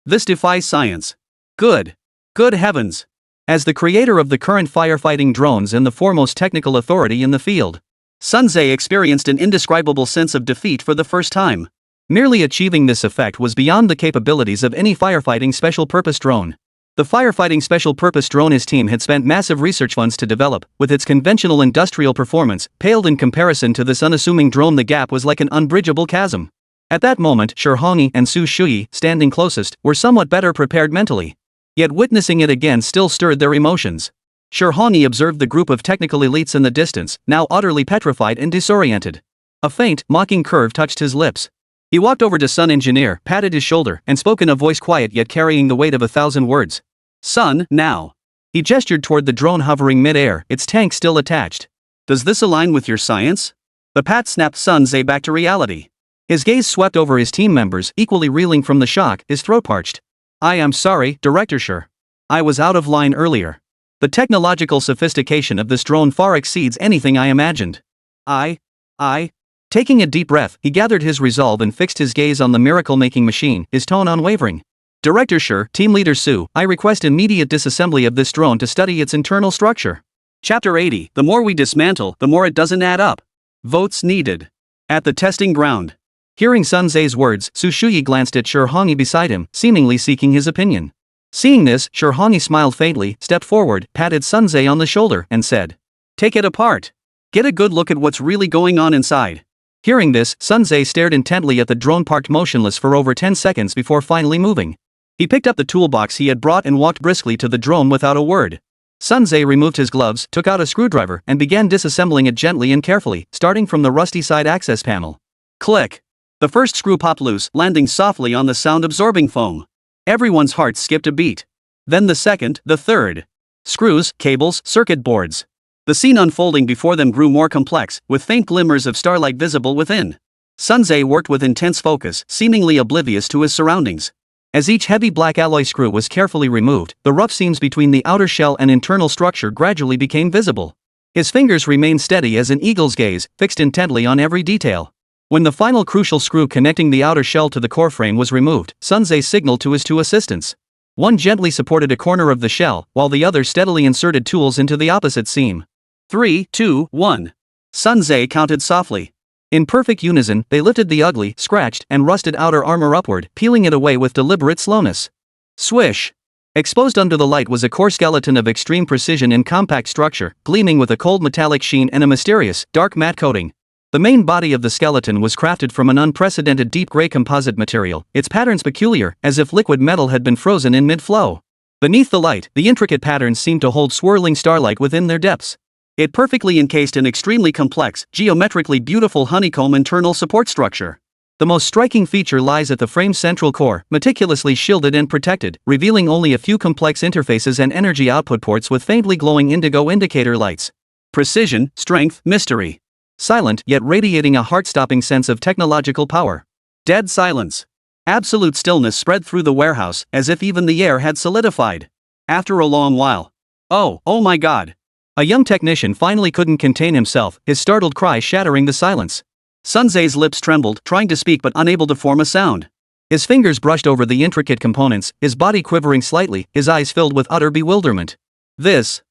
This defies science. Good heavens. As the creator of the current firefighting drones and the foremost technical authority in the field, Sun Ze experienced an indescribable sense of defeat for the first time. Merely achieving this effect was beyond the capabilities of any firefighting special-purpose drone. The firefighting special-purpose drone his team had spent massive research funds to develop, with its conventional industrial performance, paled in comparison to this unassuming drone. The gap was like an unbridgeable chasm. At that moment, Shirhongi and Su Shuyi, standing closest, were somewhat better prepared mentally. Yet witnessing it again still stirred their emotions. Shirhongi observed the group of technical elites in the distance, now utterly petrified and disoriented. A faint, mocking curve touched his lips. He walked over to Sun Engineer, patted his shoulder, and spoke in a voice quiet yet carrying the weight of 1,000 words. "Sun, now." He gestured toward the drone hovering mid-air, its tank still attached. "Does this align with your science?" The pat snapped Sun Zhe back to reality. His gaze swept over his team members, equally reeling from the shock, his throat parched. "I am sorry, Director Sure. I was out of line earlier. The technological sophistication of this drone far exceeds anything I imagined. I. Taking a deep breath, he gathered his resolve and fixed his gaze on the miracle-making machine, his tone unwavering. "Director Sure, Team Leader Su, I request immediate disassembly of this drone to study its internal structure." Chapter 80. The more we dismantle, the more it doesn't add up. Votes needed. At the testing ground. Hearing Sun Zhe's words, Su Shuyi glanced at Shirhongi beside him, seemingly seeking his opinion. Seeing this, Shirhongi smiled faintly, stepped forward, patted Sun Zhe on the shoulder, and said, "Take it apart. Get a good look at what's really going on inside." Hearing this, Sun Zhe stared intently at the drone parked motionless for over 10 seconds before finally moving. He picked up the toolbox he had brought and walked briskly to the drone without a word. Sun Zhe removed his gloves, took out a screwdriver, and began disassembling it gently and carefully, starting from the rusty side access panel. Click! The first screw popped loose, landing softly on the sound-absorbing foam. Everyone's heart skipped a beat. Then the second, the third. Screws, cables, circuit boards. The scene unfolding before them grew more complex, with faint glimmers of starlight visible within. Sun Zhe worked with intense focus, seemingly oblivious to his surroundings. As each heavy black alloy screw was carefully removed, the rough seams between the outer shell and internal structure gradually became visible. His fingers remained steady as an eagle's gaze, fixed intently on every detail. When the final crucial screw connecting the outer shell to the core frame was removed, Sun Zhe signaled to his two assistants. One gently supported a corner of the shell, while the other steadily inserted tools into the opposite seam. 3, 2, 1. Sun Zhe counted softly. In perfect unison, they lifted the ugly, scratched, and rusted outer armor upward, peeling it away with deliberate slowness. Swish! Exposed under the light was a core skeleton of extreme precision and compact structure, gleaming with a cold metallic sheen and a mysterious, dark matte coating. The main body of the skeleton was crafted from an unprecedented deep gray composite material, its patterns peculiar, as if liquid metal had been frozen in mid-flow. Beneath the light, the intricate patterns seemed to hold swirling starlight within their depths. It perfectly encased an extremely complex, geometrically beautiful honeycomb internal support structure. The most striking feature lies at the frame's central core, meticulously shielded and protected, revealing only a few complex interfaces and energy output ports with faintly glowing indigo indicator lights. Precision, strength, mystery. Silent, yet radiating a heart-stopping sense of technological power. Dead silence. Absolute stillness spread through the warehouse, as if even the air had solidified. After a long while. Oh my God! A young technician finally couldn't contain himself, his startled cry shattering the silence. Sun Zhe's lips trembled, trying to speak but unable to form a sound. His fingers brushed over the intricate components, his body quivering slightly, his eyes filled with utter bewilderment. This.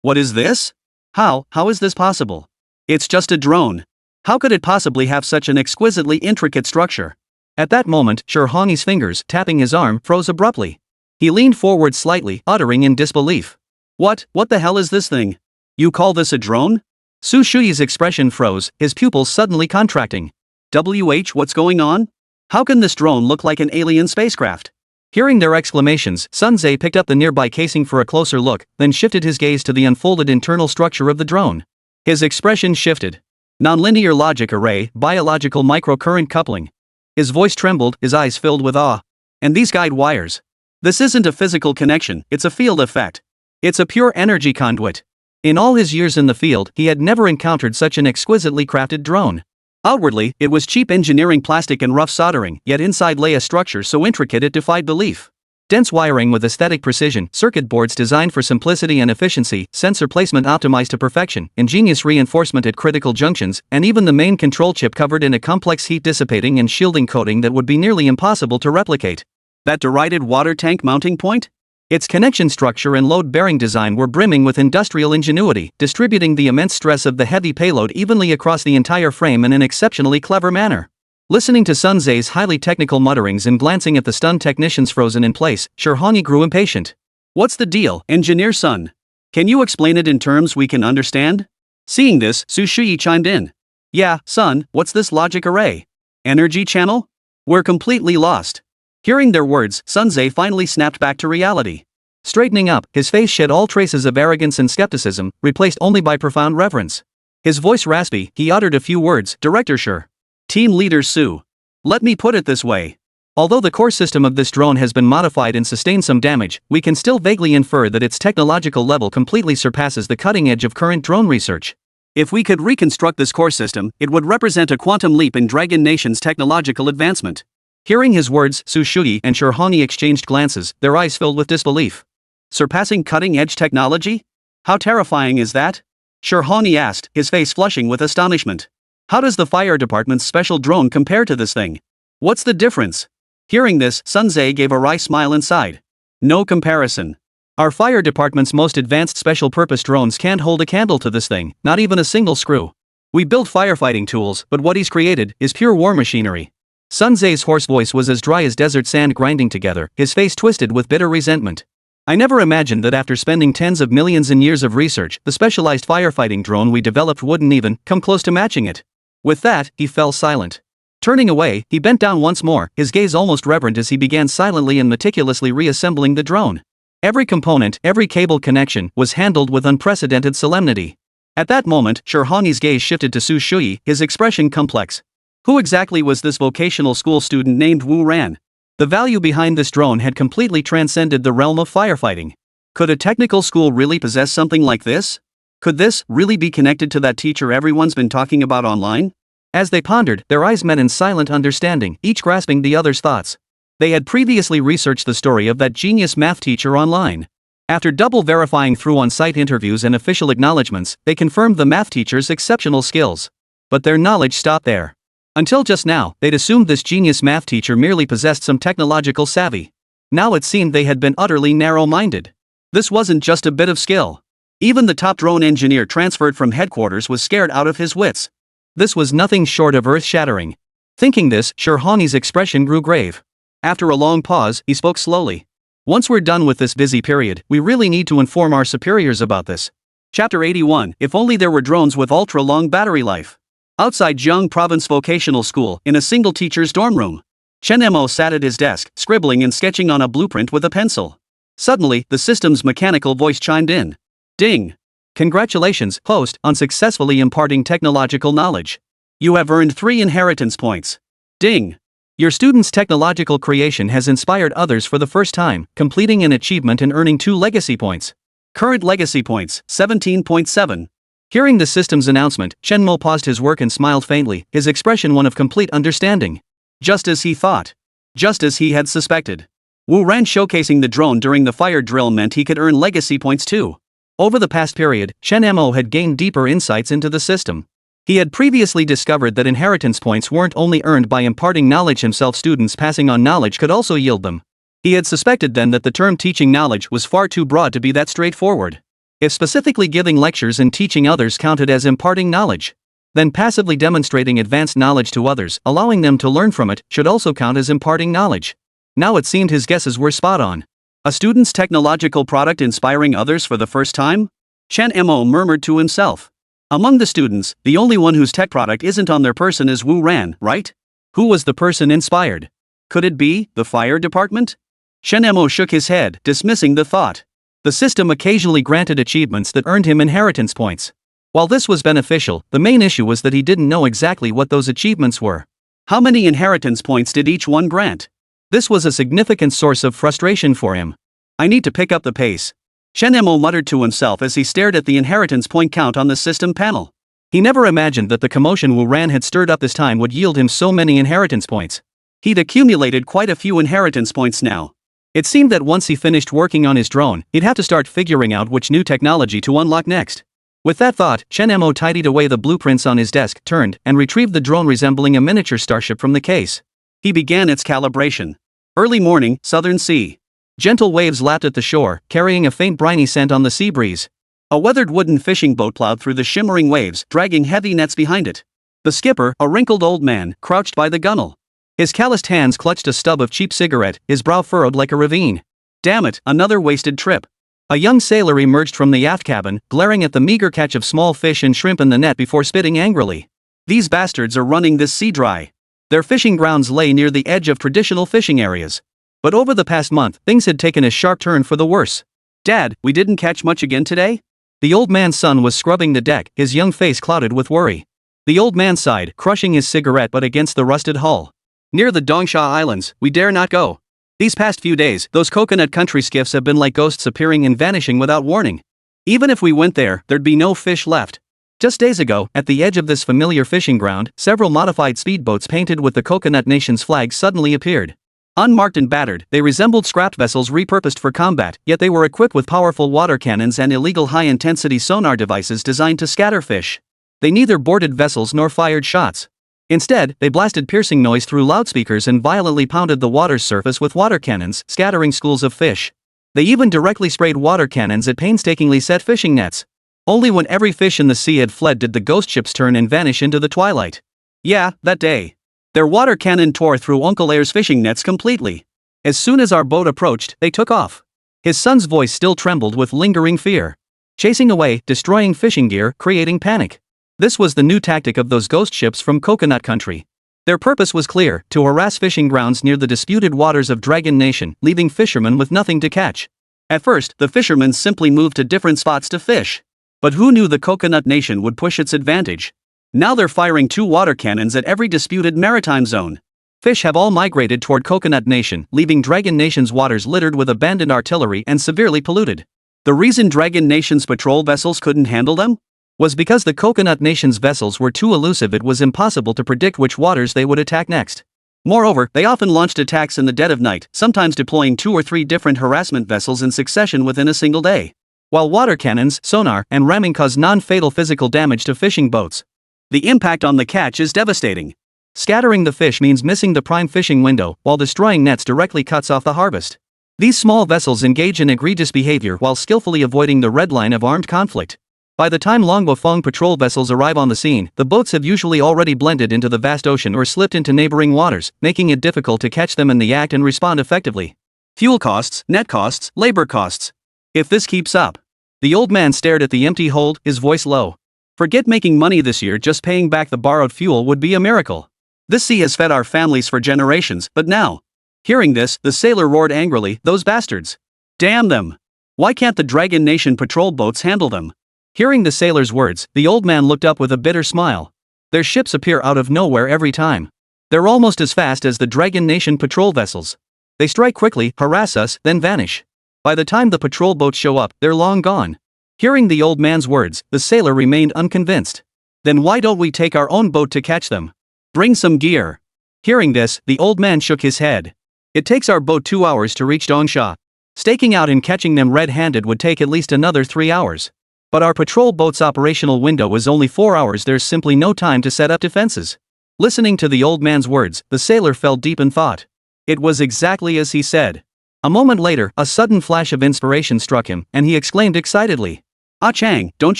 What is this? How is this possible? It's just a drone. How could it possibly have such an exquisitely intricate structure? At that moment, Shirhongi's fingers, tapping his arm, froze abruptly. He leaned forward slightly, uttering in disbelief. What the hell is this thing? You call this a drone? Su Shuyi's expression froze, his pupils suddenly contracting. What's going on? How can this drone look like an alien spacecraft? Hearing their exclamations, Sun Zhe picked up the nearby casing for a closer look, then shifted his gaze to the unfolded internal structure of the drone. His expression shifted. Nonlinear logic array, biological microcurrent coupling. His voice trembled, his eyes filled with awe. And these guide wires. This isn't a physical connection, it's a field effect. It's a pure energy conduit. In all his years in the field, he had never encountered such an exquisitely crafted drone. Outwardly, it was cheap engineering plastic and rough soldering, yet inside lay a structure so intricate it defied belief. Dense wiring with aesthetic precision, circuit boards designed for simplicity and efficiency, sensor placement optimized to perfection, ingenious reinforcement at critical junctions, and even the main control chip covered in a complex heat-dissipating and shielding coating that would be nearly impossible to replicate. That derided water tank mounting point? Its connection structure and load-bearing design were brimming with industrial ingenuity, distributing the immense stress of the heavy payload evenly across the entire frame in an exceptionally clever manner. Listening to Sun Tze's highly technical mutterings and glancing at the stunned technicians frozen in place, Shirhani grew impatient. What's the deal, Engineer Sun? Can you explain it in terms we can understand? Seeing this, Su Shuyi chimed in. Yeah, Sun, what's this logic array? Energy channel? We're completely lost. Hearing their words, Sun Tze finally snapped back to reality. Straightening up, his face shed all traces of arrogance and skepticism, replaced only by profound reverence. His voice raspy, he uttered a few words. Director Sure. Team Leader Su. Let me put it this way. Although the core system of this drone has been modified and sustained some damage, we can still vaguely infer that its technological level completely surpasses the cutting edge of current drone research. If we could reconstruct this core system, it would represent a quantum leap in Dragon Nation's technological advancement. Hearing his words, Su Shuyi and Shirhani exchanged glances, their eyes filled with disbelief. Surpassing cutting-edge technology? How terrifying is that? Shirhani asked, his face flushing with astonishment. How does the fire department's special drone compare to this thing? What's the difference? Hearing this, Sun Tze gave a wry smile and sighed. No comparison. Our fire department's most advanced special-purpose drones can't hold a candle to this thing, not even a single screw. We build firefighting tools, but what he's created is pure war machinery. Sun Tze's hoarse voice was as dry as desert sand grinding together, his face twisted with bitter resentment. I never imagined that after spending tens of millions in years of research, the specialized firefighting drone we developed wouldn't even come close to matching it. With that, he fell silent. Turning away, he bent down once more, his gaze almost reverent as he began silently and meticulously reassembling the drone. Every component, every cable connection, was handled with unprecedented solemnity. At that moment, Shirhani's gaze shifted to Su Shuyi, his expression complex. Who exactly was this vocational school student named Wu Ran? The value behind this drone had completely transcended the realm of firefighting. Could a technical school really possess something like this? Could this really be connected to that teacher everyone's been talking about online? As they pondered, their eyes met in silent understanding, each grasping the other's thoughts. They had previously researched the story of that genius math teacher online. After double verifying through on-site interviews and official acknowledgments, they confirmed the math teacher's exceptional skills. But their knowledge stopped there. Until just now, they'd assumed this genius math teacher merely possessed some technological savvy. Now it seemed they had been utterly narrow-minded. This wasn't just a bit of skill. Even the top drone engineer transferred from headquarters was scared out of his wits. This was nothing short of earth-shattering. Thinking this, Shirhani's expression grew grave. After a long pause, he spoke slowly. Once we're done with this busy period, we really need to inform our superiors about this. Chapter 81, If only there were drones with ultra-long battery life. Outside Jiang Province Vocational School, in a single teacher's dorm room. Chen Mo sat at his desk, scribbling and sketching on a blueprint with a pencil. Suddenly, the system's mechanical voice chimed in. Ding! Congratulations, host, on successfully imparting technological knowledge. You have earned 3 inheritance points. Ding! Your student's technological creation has inspired others for the first time, completing an achievement and earning 2 legacy points. Current legacy points, 17.7. Hearing the system's announcement, Chen Mo paused his work and smiled faintly, his expression one of complete understanding. Just as he thought. Just as he had suspected. Wu Ran showcasing the drone during the fire drill meant he could earn legacy points too. Over the past period, Chen Mo had gained deeper insights into the system. He had previously discovered that inheritance points weren't only earned by imparting knowledge himself, students passing on knowledge could also yield them. He had suspected then that the term teaching knowledge was far too broad to be that straightforward. If specifically giving lectures and teaching others counted as imparting knowledge, then passively demonstrating advanced knowledge to others, allowing them to learn from it, should also count as imparting knowledge. Now it seemed his guesses were spot on. A student's technological product inspiring others for the first time? Chen Mo murmured to himself. Among the students, the only one whose tech product isn't on their person is Wu Ran, right? Who was the person inspired? Could it be the fire department? Chen Mo shook his head, dismissing the thought. The system occasionally granted achievements that earned him inheritance points. While this was beneficial, the main issue was that he didn't know exactly what those achievements were. How many inheritance points did each one grant? This was a significant source of frustration for him. I need to pick up the pace. Chen Mo muttered to himself as he stared at the inheritance point count on the system panel. He never imagined that the commotion Wu Ran had stirred up this time would yield him so many inheritance points. He'd accumulated quite a few inheritance points now. It seemed that once he finished working on his drone, he'd have to start figuring out which new technology to unlock next. With that thought, Chen Mo tidied away the blueprints on his desk, turned, and retrieved the drone resembling a miniature starship from the case. He began its calibration. Early morning, southern sea. Gentle waves lapped at the shore, carrying a faint briny scent on the sea breeze. A weathered wooden fishing boat plowed through the shimmering waves, dragging heavy nets behind it. The skipper, a wrinkled old man, crouched by the gunwale. His calloused hands clutched a stub of cheap cigarette, his brow furrowed like a ravine. Damn it, another wasted trip. A young sailor emerged from the aft cabin, glaring at the meager catch of small fish and shrimp in the net before spitting angrily. These bastards are running this sea dry. Their fishing grounds lay near the edge of traditional fishing areas. But over the past month, things had taken a sharp turn for the worse. Dad, we didn't catch much again today? The old man's son was scrubbing the deck, his young face clouded with worry. The old man sighed, crushing his cigarette butt against the rusted hull. Near the Dongsha Islands, we dare not go. These past few days, those coconut country skiffs have been like ghosts appearing and vanishing without warning. Even if we went there, there'd be no fish left. Just days ago, at the edge of this familiar fishing ground, several modified speedboats painted with the Coconut Nation's flag suddenly appeared. Unmarked and battered, they resembled scrapped vessels repurposed for combat, yet they were equipped with powerful water cannons and illegal high-intensity sonar devices designed to scatter fish. They neither boarded vessels nor fired shots. Instead, they blasted piercing noise through loudspeakers and violently pounded the water's surface with water cannons, scattering schools of fish. They even directly sprayed water cannons at painstakingly set fishing nets. Only when every fish in the sea had fled did the ghost ships turn and vanish into the twilight. Yeah, that day. Their water cannon tore through Uncle Air's fishing nets completely. As soon as our boat approached, they took off. His son's voice still trembled with lingering fear. Chasing away, destroying fishing gear, creating panic. This was the new tactic of those ghost ships from Coconut Country. Their purpose was clear, to harass fishing grounds near the disputed waters of Dragon Nation, leaving fishermen with nothing to catch. At first, the fishermen simply moved to different spots to fish. But who knew the Coconut Nation would push its advantage? Now they're firing 2 water cannons at every disputed maritime zone. Fish have all migrated toward Coconut Nation, leaving Dragon Nation's waters littered with abandoned artillery and severely polluted. The reason Dragon Nation's patrol vessels couldn't handle them? Was because the Coconut Nation's vessels were too elusive. It was impossible to predict which waters they would attack next. Moreover, they often launched attacks in the dead of night, sometimes deploying 2 or 3 different harassment vessels in succession within a single day. While water cannons, sonar, and ramming cause non-fatal physical damage to fishing boats, the impact on the catch is devastating. Scattering the fish means missing the prime fishing window, while destroying nets directly cuts off the harvest. These small vessels engage in egregious behavior while skillfully avoiding the red line of armed conflict. By the time Longguo patrol vessels arrive on the scene, the boats have usually already blended into the vast ocean or slipped into neighboring waters, making it difficult to catch them in the act and respond effectively. Fuel costs, net costs, labor costs. If this keeps up. The old man stared at the empty hold, his voice low. Forget making money this year, just paying back the borrowed fuel would be a miracle. This sea has fed our families for generations, but now. Hearing this, the sailor roared angrily, those bastards. Damn them. Why can't the Dragon Nation patrol boats handle them? Hearing the sailor's words, the old man looked up with a bitter smile. Their ships appear out of nowhere every time. They're almost as fast as the Dragon Nation patrol vessels. They strike quickly, harass us, then vanish. By the time the patrol boats show up, they're long gone. Hearing the old man's words, the sailor remained unconvinced. Then why don't we take our own boat to catch them? Bring some gear. Hearing this, the old man shook his head. It takes our boat 2 hours to reach Dongsha. Staking out and catching them red-handed would take at least another 3 hours. But our patrol boat's operational window is only 4 hours. There's simply no time to set up defenses. Listening to the old man's words, the sailor fell deep in thought. It was exactly as he said. A moment later, a sudden flash of inspiration struck him, and he exclaimed excitedly. Ah Chang, don't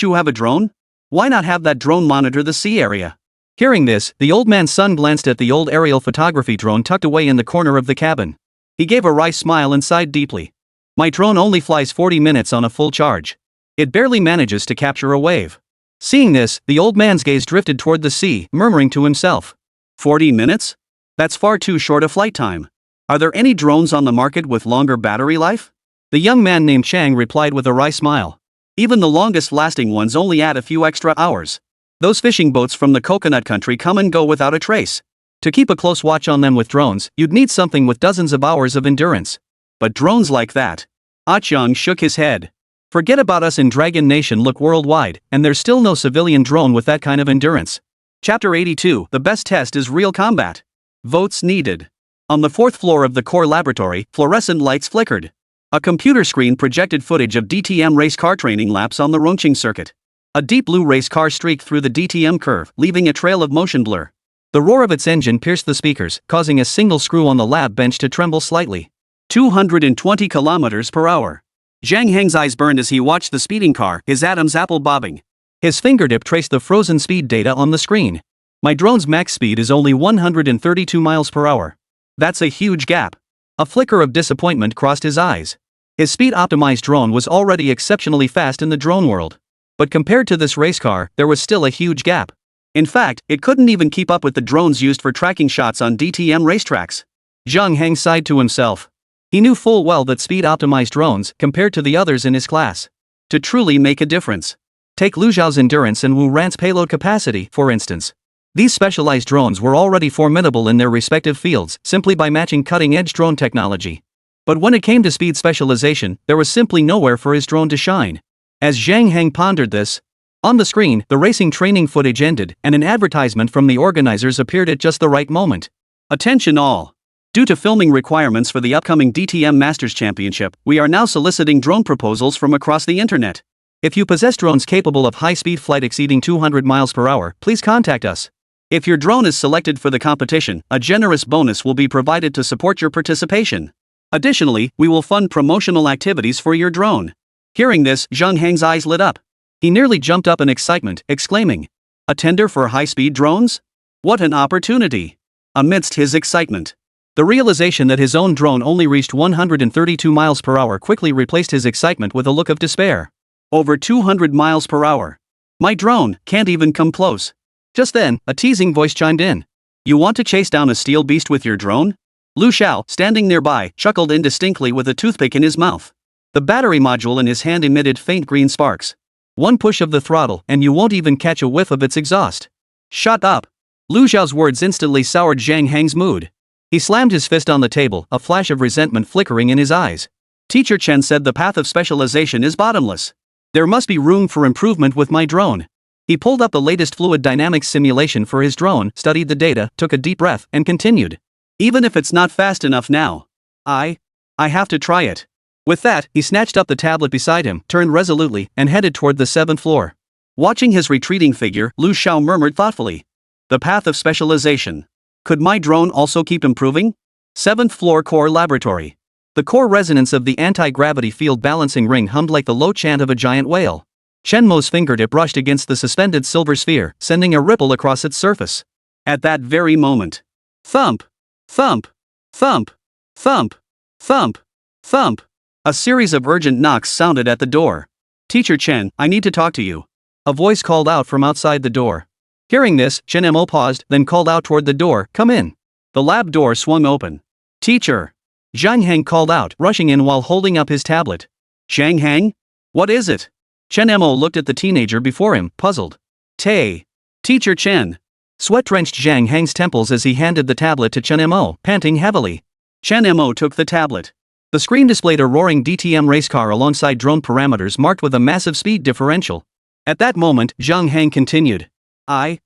you have a drone? Why not have that drone monitor the sea area? Hearing this, the old man's son glanced at the old aerial photography drone tucked away in the corner of the cabin. He gave a wry smile and sighed deeply. My drone only flies 40 minutes on a full charge. It barely manages to capture a wave. Seeing this, the old man's gaze drifted toward the sea, murmuring to himself. 40 minutes? That's far too short a flight time. Are there any drones on the market with longer battery life? The young man named Chang replied with a wry smile. Even the longest-lasting ones only add a few extra hours. Those fishing boats from the Coconut Country come and go without a trace. To keep a close watch on them with drones, you'd need something with dozens of hours of endurance. But drones like that? Ah Chang shook his head. Forget about us in Dragon Nation. Look worldwide, and there's still no civilian drone with that kind of endurance. Chapter 82, the best test is real combat. Votes needed. On the 4th floor of the core laboratory, fluorescent lights flickered. A computer screen projected footage of DTM race car training laps on the Rongqing circuit. A deep blue race car streaked through the DTM curve, leaving a trail of motion blur. The roar of its engine pierced the speakers, causing a single screw on the lab bench to tremble slightly. 220 kilometers per hour. Zhang Heng's eyes burned as he watched the speeding car, his Adam's apple bobbing. His fingertip traced the frozen speed data on the screen. My drone's max speed is only 132 miles per hour. That's a huge gap. A flicker of disappointment crossed his eyes. His speed-optimized drone was already exceptionally fast in the drone world. But compared to this race car, there was still a huge gap. In fact, it couldn't even keep up with the drones used for tracking shots on DTM racetracks. Zhang Heng sighed to himself. He knew full well that speed-optimized drones, compared to the others in his class, to truly make a difference. Take Lu Zhao's endurance and Wu Ran's payload capacity, for instance. These specialized drones were already formidable in their respective fields simply by matching cutting-edge drone technology. But when it came to speed specialization, there was simply nowhere for his drone to shine. As Zhang Heng pondered this, on the screen, the racing training footage ended and an advertisement from the organizers appeared at just the right moment. Attention all! Due to filming requirements for the upcoming DTM Masters Championship, we are now soliciting drone proposals from across the internet. If you possess drones capable of high-speed flight exceeding 200 miles per hour, please contact us. If your drone is selected for the competition, a generous bonus will be provided to support your participation. Additionally, we will fund promotional activities for your drone. Hearing this, Zhang Heng's eyes lit up. He nearly jumped up in excitement, exclaiming, "A tender for high-speed drones? What an opportunity!" Amidst his excitement, the realization that his own drone only reached 132 miles per hour quickly replaced his excitement with a look of despair. Over 200 miles per hour. My drone can't even come close. Just then, a teasing voice chimed in. "You want to chase down a steel beast with your drone?" Lu Xiao, standing nearby, chuckled indistinctly with a toothpick in his mouth. The battery module in his hand emitted faint green sparks. One push of the throttle and you won't even catch a whiff of its exhaust. Shut up! Lu Xiao's words instantly soured Zhang Heng's mood. He slammed his fist on the table, a flash of resentment flickering in his eyes. Teacher Chen said the path of specialization is bottomless. There must be room for improvement with my drone. He pulled up the latest fluid dynamics simulation for his drone, studied the data, took a deep breath, and continued. Even if it's not fast enough now, I have to try it. With that, he snatched up the tablet beside him, turned resolutely, and headed toward the 7th floor. Watching his retreating figure, Lu Xiao murmured thoughtfully. The path of specialization. Could my drone also keep improving? 7th floor core laboratory. The core resonance of the anti-gravity field balancing ring hummed like the low chant of a giant whale. Chen Mo's fingertip brushed against the suspended silver sphere, sending a ripple across its surface. At that very moment. Thump! Thump! Thump! Thump! Thump! Thump! A series of urgent knocks sounded at the door. "Teacher Chen, I need to talk to you." A voice called out from outside the door. Hearing this, Chen Mo paused, then called out toward the door, "Come in." The lab door swung open. "Teacher!" Zhang Heng called out, rushing in while holding up his tablet. "Zhang Heng? What is it?" Chen Mo looked at the teenager before him, puzzled. Teacher Chen." Sweat-drenched Zhang Heng's temples as he handed the tablet to Chen Mo, panting heavily. Chen Mo took the tablet. The screen displayed a roaring DTM race car alongside drone parameters marked with a massive speed differential. At that moment, Zhang Heng continued. I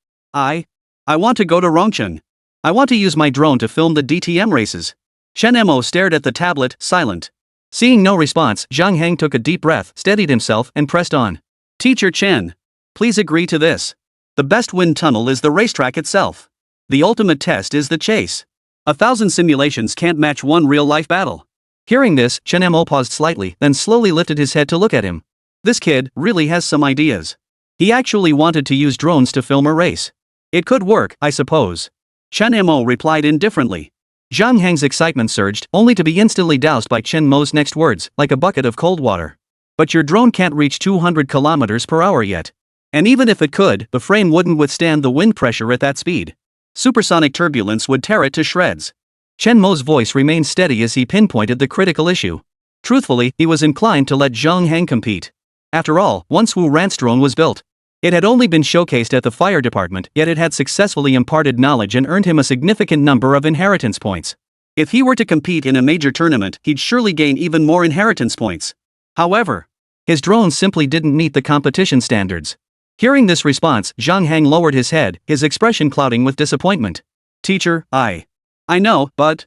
want to go to Rongcheng. I want to use my drone to film the DTM races." Chen Mo stared at the tablet, silent. Seeing no response, Zhang Heng took a deep breath, steadied himself, and pressed on. "Teacher Chen, please agree to this. The best wind tunnel is the racetrack itself. The ultimate test is the chase. 1,000 simulations can't match one real-life battle." Hearing this, Chen Mo paused slightly, then slowly lifted his head to look at him. This kid really has some ideas. He actually wanted to use drones to film a race. It could work, I suppose. Chen Mo replied indifferently. Zhang Heng's excitement surged, only to be instantly doused by Chen Mo's next words, like a bucket of cold water. "But your drone can't reach 200 kilometers per hour yet. And even if it could, the frame wouldn't withstand the wind pressure at that speed. Supersonic turbulence would tear it to shreds." Chen Mo's voice remained steady as he pinpointed the critical issue. Truthfully, he was inclined to let Zhang Heng compete. After all, once Wu Ran's drone was built, it had only been showcased at the fire department, yet it had successfully imparted knowledge and earned him a significant number of inheritance points. If he were to compete in a major tournament, he'd surely gain even more inheritance points. However, his drone simply didn't meet the competition standards. Hearing this response, Zhang Heng lowered his head, his expression clouding with disappointment. "Teacher, I know, but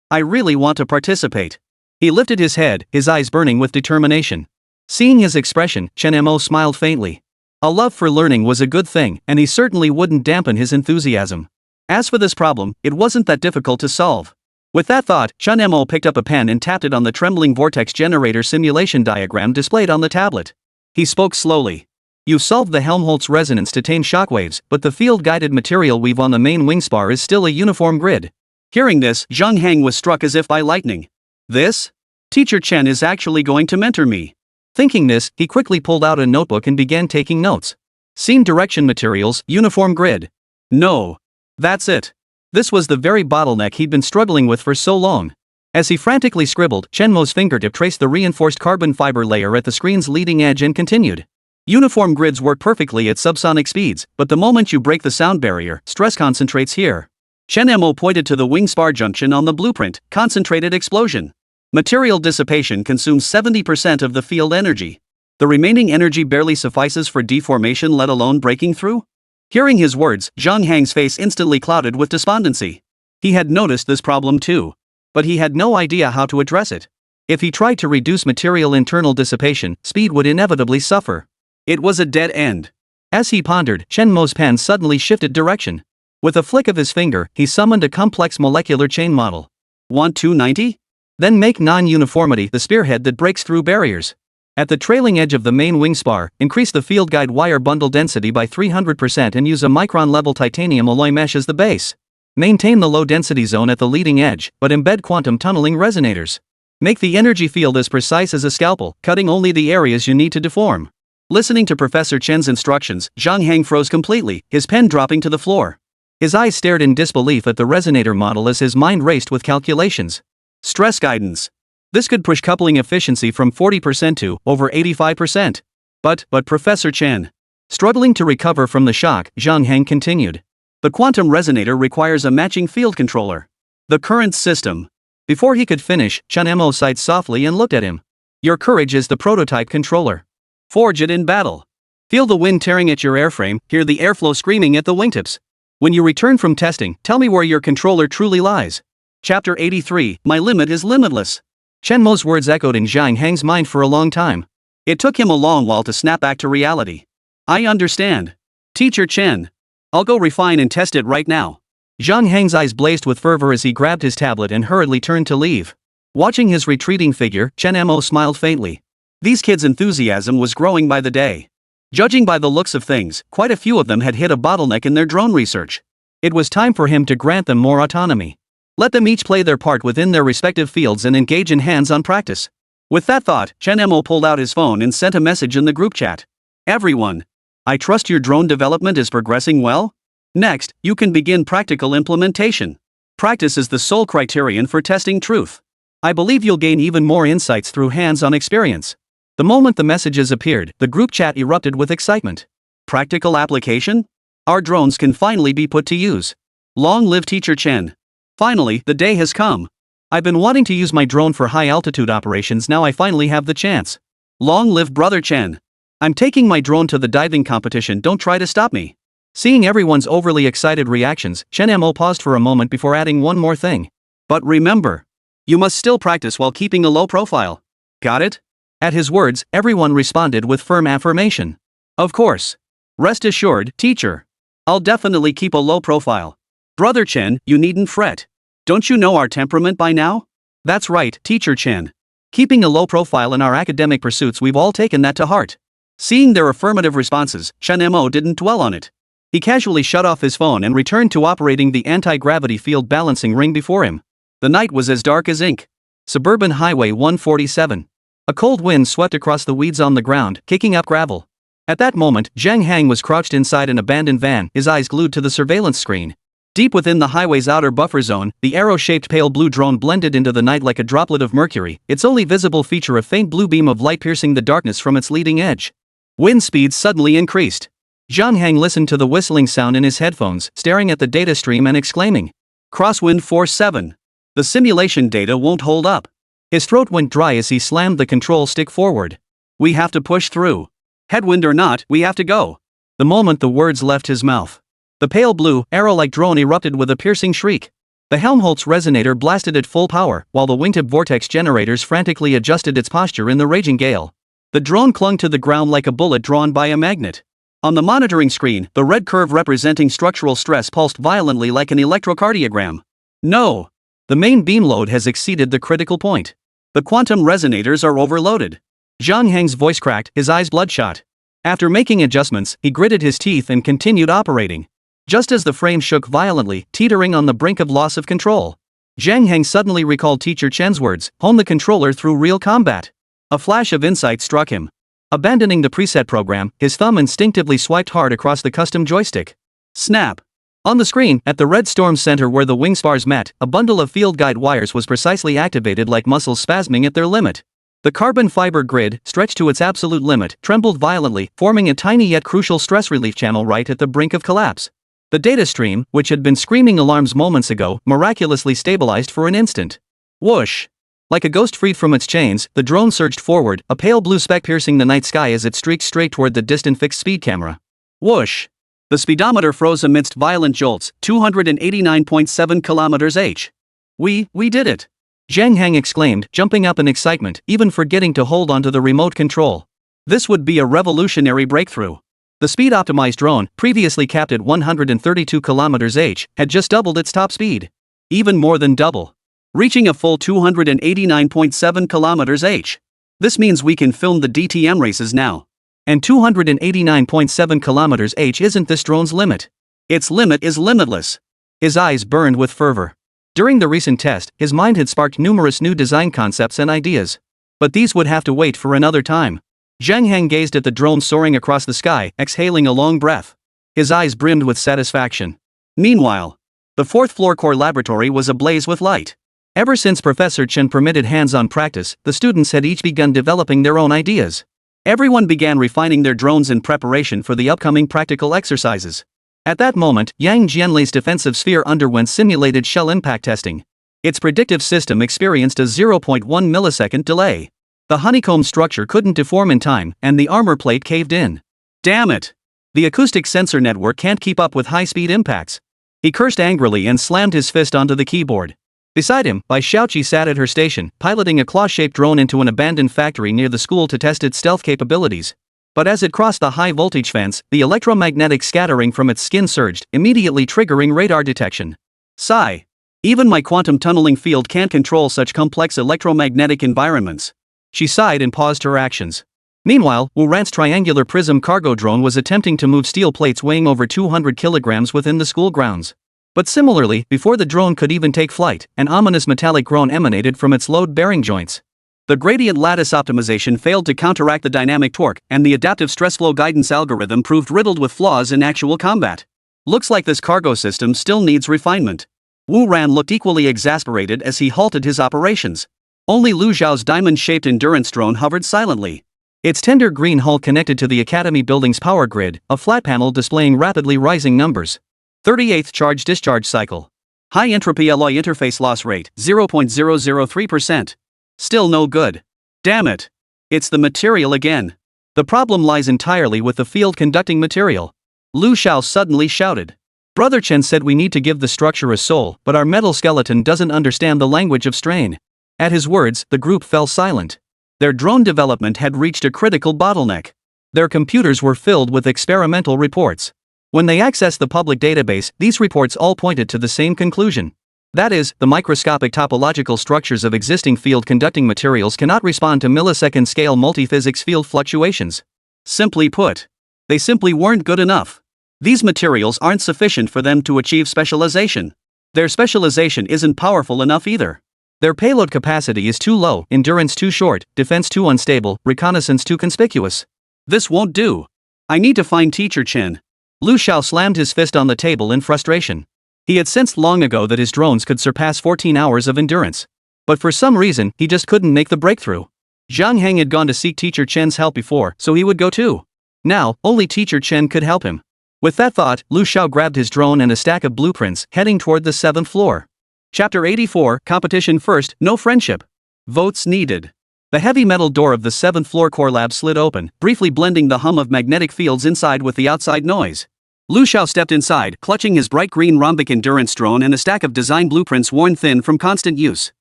I really want to participate." He lifted his head, his eyes burning with determination. Seeing his expression, Chen Mo smiled faintly. A love for learning was a good thing, and he certainly wouldn't dampen his enthusiasm. As for this problem, it wasn't that difficult to solve. With that thought, Chen Mo picked up a pen and tapped it on the trembling vortex generator simulation diagram displayed on the tablet. He spoke slowly. You solved the Helmholtz resonance-detained shockwaves, but the field-guided material weave on the main wing spar is still a uniform grid. Hearing this, Zhang Hang was struck as if by lightning. This? Teacher Chen is actually going to mentor me. Thinking this, he quickly pulled out a notebook and began taking notes. Scene direction materials, uniform grid. No. That's it. This was the very bottleneck he'd been struggling with for so long. As he frantically scribbled, Chen Mo's fingertip traced the reinforced carbon fiber layer at the screen's leading edge and continued. Uniform grids work perfectly at subsonic speeds, but the moment you break the sound barrier, stress concentrates here. Chen Mo pointed to the wing spar junction on the blueprint, concentrated explosion. Material dissipation consumes 70% of the field energy. The remaining energy barely suffices for deformation, let alone breaking through. Hearing his words, Zhang Hang's face instantly clouded with despondency. He had noticed this problem too, but he had no idea how to address it. If he tried to reduce material internal dissipation, speed would inevitably suffer. It was a dead end. As he pondered, Chen Mo's pen suddenly shifted direction. With a flick of his finger, he summoned a complex molecular chain model. Want 290? Then make non-uniformity the spearhead that breaks through barriers. At the trailing edge of the main wing spar, increase the field guide wire bundle density by 300% and use a micron-level titanium alloy mesh as the base. Maintain the low-density zone at the leading edge, but embed quantum tunneling resonators. Make the energy field as precise as a scalpel, cutting only the areas you need to deform. Listening to Professor Chen's instructions, Zhang Hang froze completely, his pen dropping to the floor. His eyes stared in disbelief at the resonator model as his mind raced with calculations. Stress guidance. This could push coupling efficiency from 40% to over 85%. But Professor Chen. Struggling to recover from the shock, Zhang Hang continued. The quantum resonator requires a matching field controller. The current system. Before he could finish, Chen Mo sighed softly and looked at him. Your courage is the prototype controller. Forge it in battle. Feel the wind tearing at your airframe, hear the airflow screaming at the wingtips. When you return from testing, tell me where your controller truly lies. Chapter 83, My Limit is Limitless. Chen Mo's words echoed in Zhang Hang's mind for a long time. It took him a long while to snap back to reality. I understand. Teacher Chen. I'll go refine and test it right now. Zhang Hang's eyes blazed with fervor as he grabbed his tablet and hurriedly turned to leave. Watching his retreating figure, Chen Mo smiled faintly. These kids' enthusiasm was growing by the day. Judging by the looks of things, quite a few of them had hit a bottleneck in their drone research. It was time for him to grant them more autonomy. Let them each play their part within their respective fields and engage in hands-on practice. With that thought, Chen Mo pulled out his phone and sent a message in the group chat. Everyone. I trust your drone development is progressing well? Next, you can begin practical implementation. Practice is the sole criterion for testing truth. I believe you'll gain even more insights through hands-on experience. The moment the messages appeared, the group chat erupted with excitement. Practical application? Our drones can finally be put to use. Long live Teacher Chen. Finally, the day has come. I've been wanting to use my drone for high-altitude operations, now I finally have the chance. Long live Brother Chen. I'm taking my drone to the diving competition, don't try to stop me. Seeing everyone's overly excited reactions, Chen Mo paused for a moment before adding one more thing. But remember, you must still practice while keeping a low profile. Got it? At his words, everyone responded with firm affirmation. Of course. Rest assured, teacher. I'll definitely keep a low profile. Brother Chen, you needn't fret. Don't you know our temperament by now? That's right, Teacher Chen. Keeping a low profile in our academic pursuits, we've all taken that to heart. Seeing their affirmative responses, Chen Mo didn't dwell on it. He casually shut off his phone and returned to operating the anti-gravity field balancing ring before him. The night was as dark as ink. Suburban Highway 147. A cold wind swept across the weeds on the ground, kicking up gravel. At that moment, Zhang Hang was crouched inside an abandoned van, his eyes glued to the surveillance screen. Deep within the highway's outer buffer zone, the arrow-shaped pale blue drone blended into the night like a droplet of mercury, its only visible feature a faint blue beam of light piercing the darkness from its leading edge. Wind speeds suddenly increased. Zhang Hang listened to the whistling sound in his headphones, staring at the data stream and exclaiming, Crosswind Force 7. The simulation data won't hold up. His throat went dry as he slammed the control stick forward. We have to push through. Headwind or not, we have to go. The moment the words left his mouth, the pale blue, arrow-like drone erupted with a piercing shriek. The Helmholtz resonator blasted at full power, while the wingtip vortex generators frantically adjusted its posture in the raging gale. The drone clung to the ground like a bullet drawn by a magnet. On the monitoring screen, the red curve representing structural stress pulsed violently like an electrocardiogram. No! The main beam load has exceeded the critical point. The quantum resonators are overloaded. Zhang Hang's voice cracked, his eyes bloodshot. After making adjustments, he gritted his teeth and continued operating. Just as the frame shook violently, teetering on the brink of loss of control, Zhang Heng suddenly recalled Teacher Chen's words, "Hone the controller through real combat." A flash of insight struck him. Abandoning the preset program, his thumb instinctively swiped hard across the custom joystick. Snap! On the screen, at the red storm center where the wing spars met, a bundle of field guide wires was precisely activated like muscles spasming at their limit. The carbon fiber grid, stretched to its absolute limit, trembled violently, forming a tiny yet crucial stress relief channel right at the brink of collapse. The data stream, which had been screaming alarms moments ago, miraculously stabilized for an instant. Whoosh! Like a ghost freed from its chains, the drone surged forward, a pale blue speck piercing the night sky as it streaked straight toward the distant fixed speed camera. Whoosh! The speedometer froze amidst violent jolts, 289.7 km/h. We did it! Zhang Heng exclaimed, jumping up in excitement, even forgetting to hold onto the remote control. This would be a revolutionary breakthrough. The speed-optimized drone, previously capped at 132 km/h, had just doubled its top speed. Even more than double. Reaching a full 289.7 km/h. This means we can film the DTM races now. And 289.7 km/h isn't this drone's limit. Its limit is limitless. His eyes burned with fervor. During the recent test, his mind had sparked numerous new design concepts and ideas. But these would have to wait for another time. Zhang Heng gazed at the drone soaring across the sky, exhaling a long breath. His eyes brimmed with satisfaction. Meanwhile, the fourth-floor core laboratory was ablaze with light. Ever since Professor Chen permitted hands-on practice, the students had each begun developing their own ideas. Everyone began refining their drones in preparation for the upcoming practical exercises. At that moment, Yang Jianlei's defensive sphere underwent simulated shell impact testing. Its predictive system experienced a 0.1 millisecond delay. The honeycomb structure couldn't deform in time, and the armor plate caved in. Damn it! The acoustic sensor network can't keep up with high-speed impacts. He cursed angrily and slammed his fist onto the keyboard. Beside him, Bai Xiaoqi sat at her station, piloting a claw-shaped drone into an abandoned factory near the school to test its stealth capabilities. But as it crossed the high-voltage fence, the electromagnetic scattering from its skin surged, immediately triggering radar detection. Sigh. Even my quantum tunneling field can't control such complex electromagnetic environments. She sighed and paused her actions. Meanwhile, Wu Ran's triangular prism cargo drone was attempting to move steel plates weighing over 200 kilograms within the school grounds. But similarly, before the drone could even take flight, an ominous metallic groan emanated from its load-bearing joints. The gradient lattice optimization failed to counteract the dynamic torque, and the adaptive stress flow guidance algorithm proved riddled with flaws in actual combat. Looks like this cargo system still needs refinement. Wu Ran looked equally exasperated as he halted his operations. Only Lu Zhao's diamond-shaped endurance drone hovered silently. Its tender green hull connected to the Academy building's power grid, a flat panel displaying rapidly rising numbers. 38th charge-discharge cycle. High entropy alloy interface loss rate, 0.003%. Still no good. Damn it. It's the material again. The problem lies entirely with the field-conducting material. Lu Xiao suddenly shouted. Brother Chen said we need to give the structure a soul, but our metal skeleton doesn't understand the language of strain. At his words, the group fell silent. Their drone development had reached a critical bottleneck. Their computers were filled with experimental reports. When they accessed the public database, these reports all pointed to the same conclusion. That is, the microscopic topological structures of existing field-conducting materials cannot respond to millisecond-scale multiphysics field fluctuations. Simply put, they simply weren't good enough. These materials aren't sufficient for them to achieve specialization. Their specialization isn't powerful enough either. Their payload capacity is too low, endurance too short, defense too unstable, reconnaissance too conspicuous. This won't do. I need to find Teacher Chen. Lu Xiao slammed his fist on the table in frustration. He had sensed long ago that his drones could surpass 14 hours of endurance. But for some reason, he just couldn't make the breakthrough. Zhang Heng had gone to seek Teacher Chen's help before, so he would go too. Now, only Teacher Chen could help him. With that thought, Lu Xiao grabbed his drone and a stack of blueprints, heading toward the 7th floor. Chapter 84, Competition First, No Friendship. Votes needed. The heavy metal door of the 7th floor core lab slid open, briefly blending the hum of magnetic fields inside with the outside noise. Lu Xiao stepped inside, clutching his bright green rhombic endurance drone and a stack of design blueprints worn thin from constant use.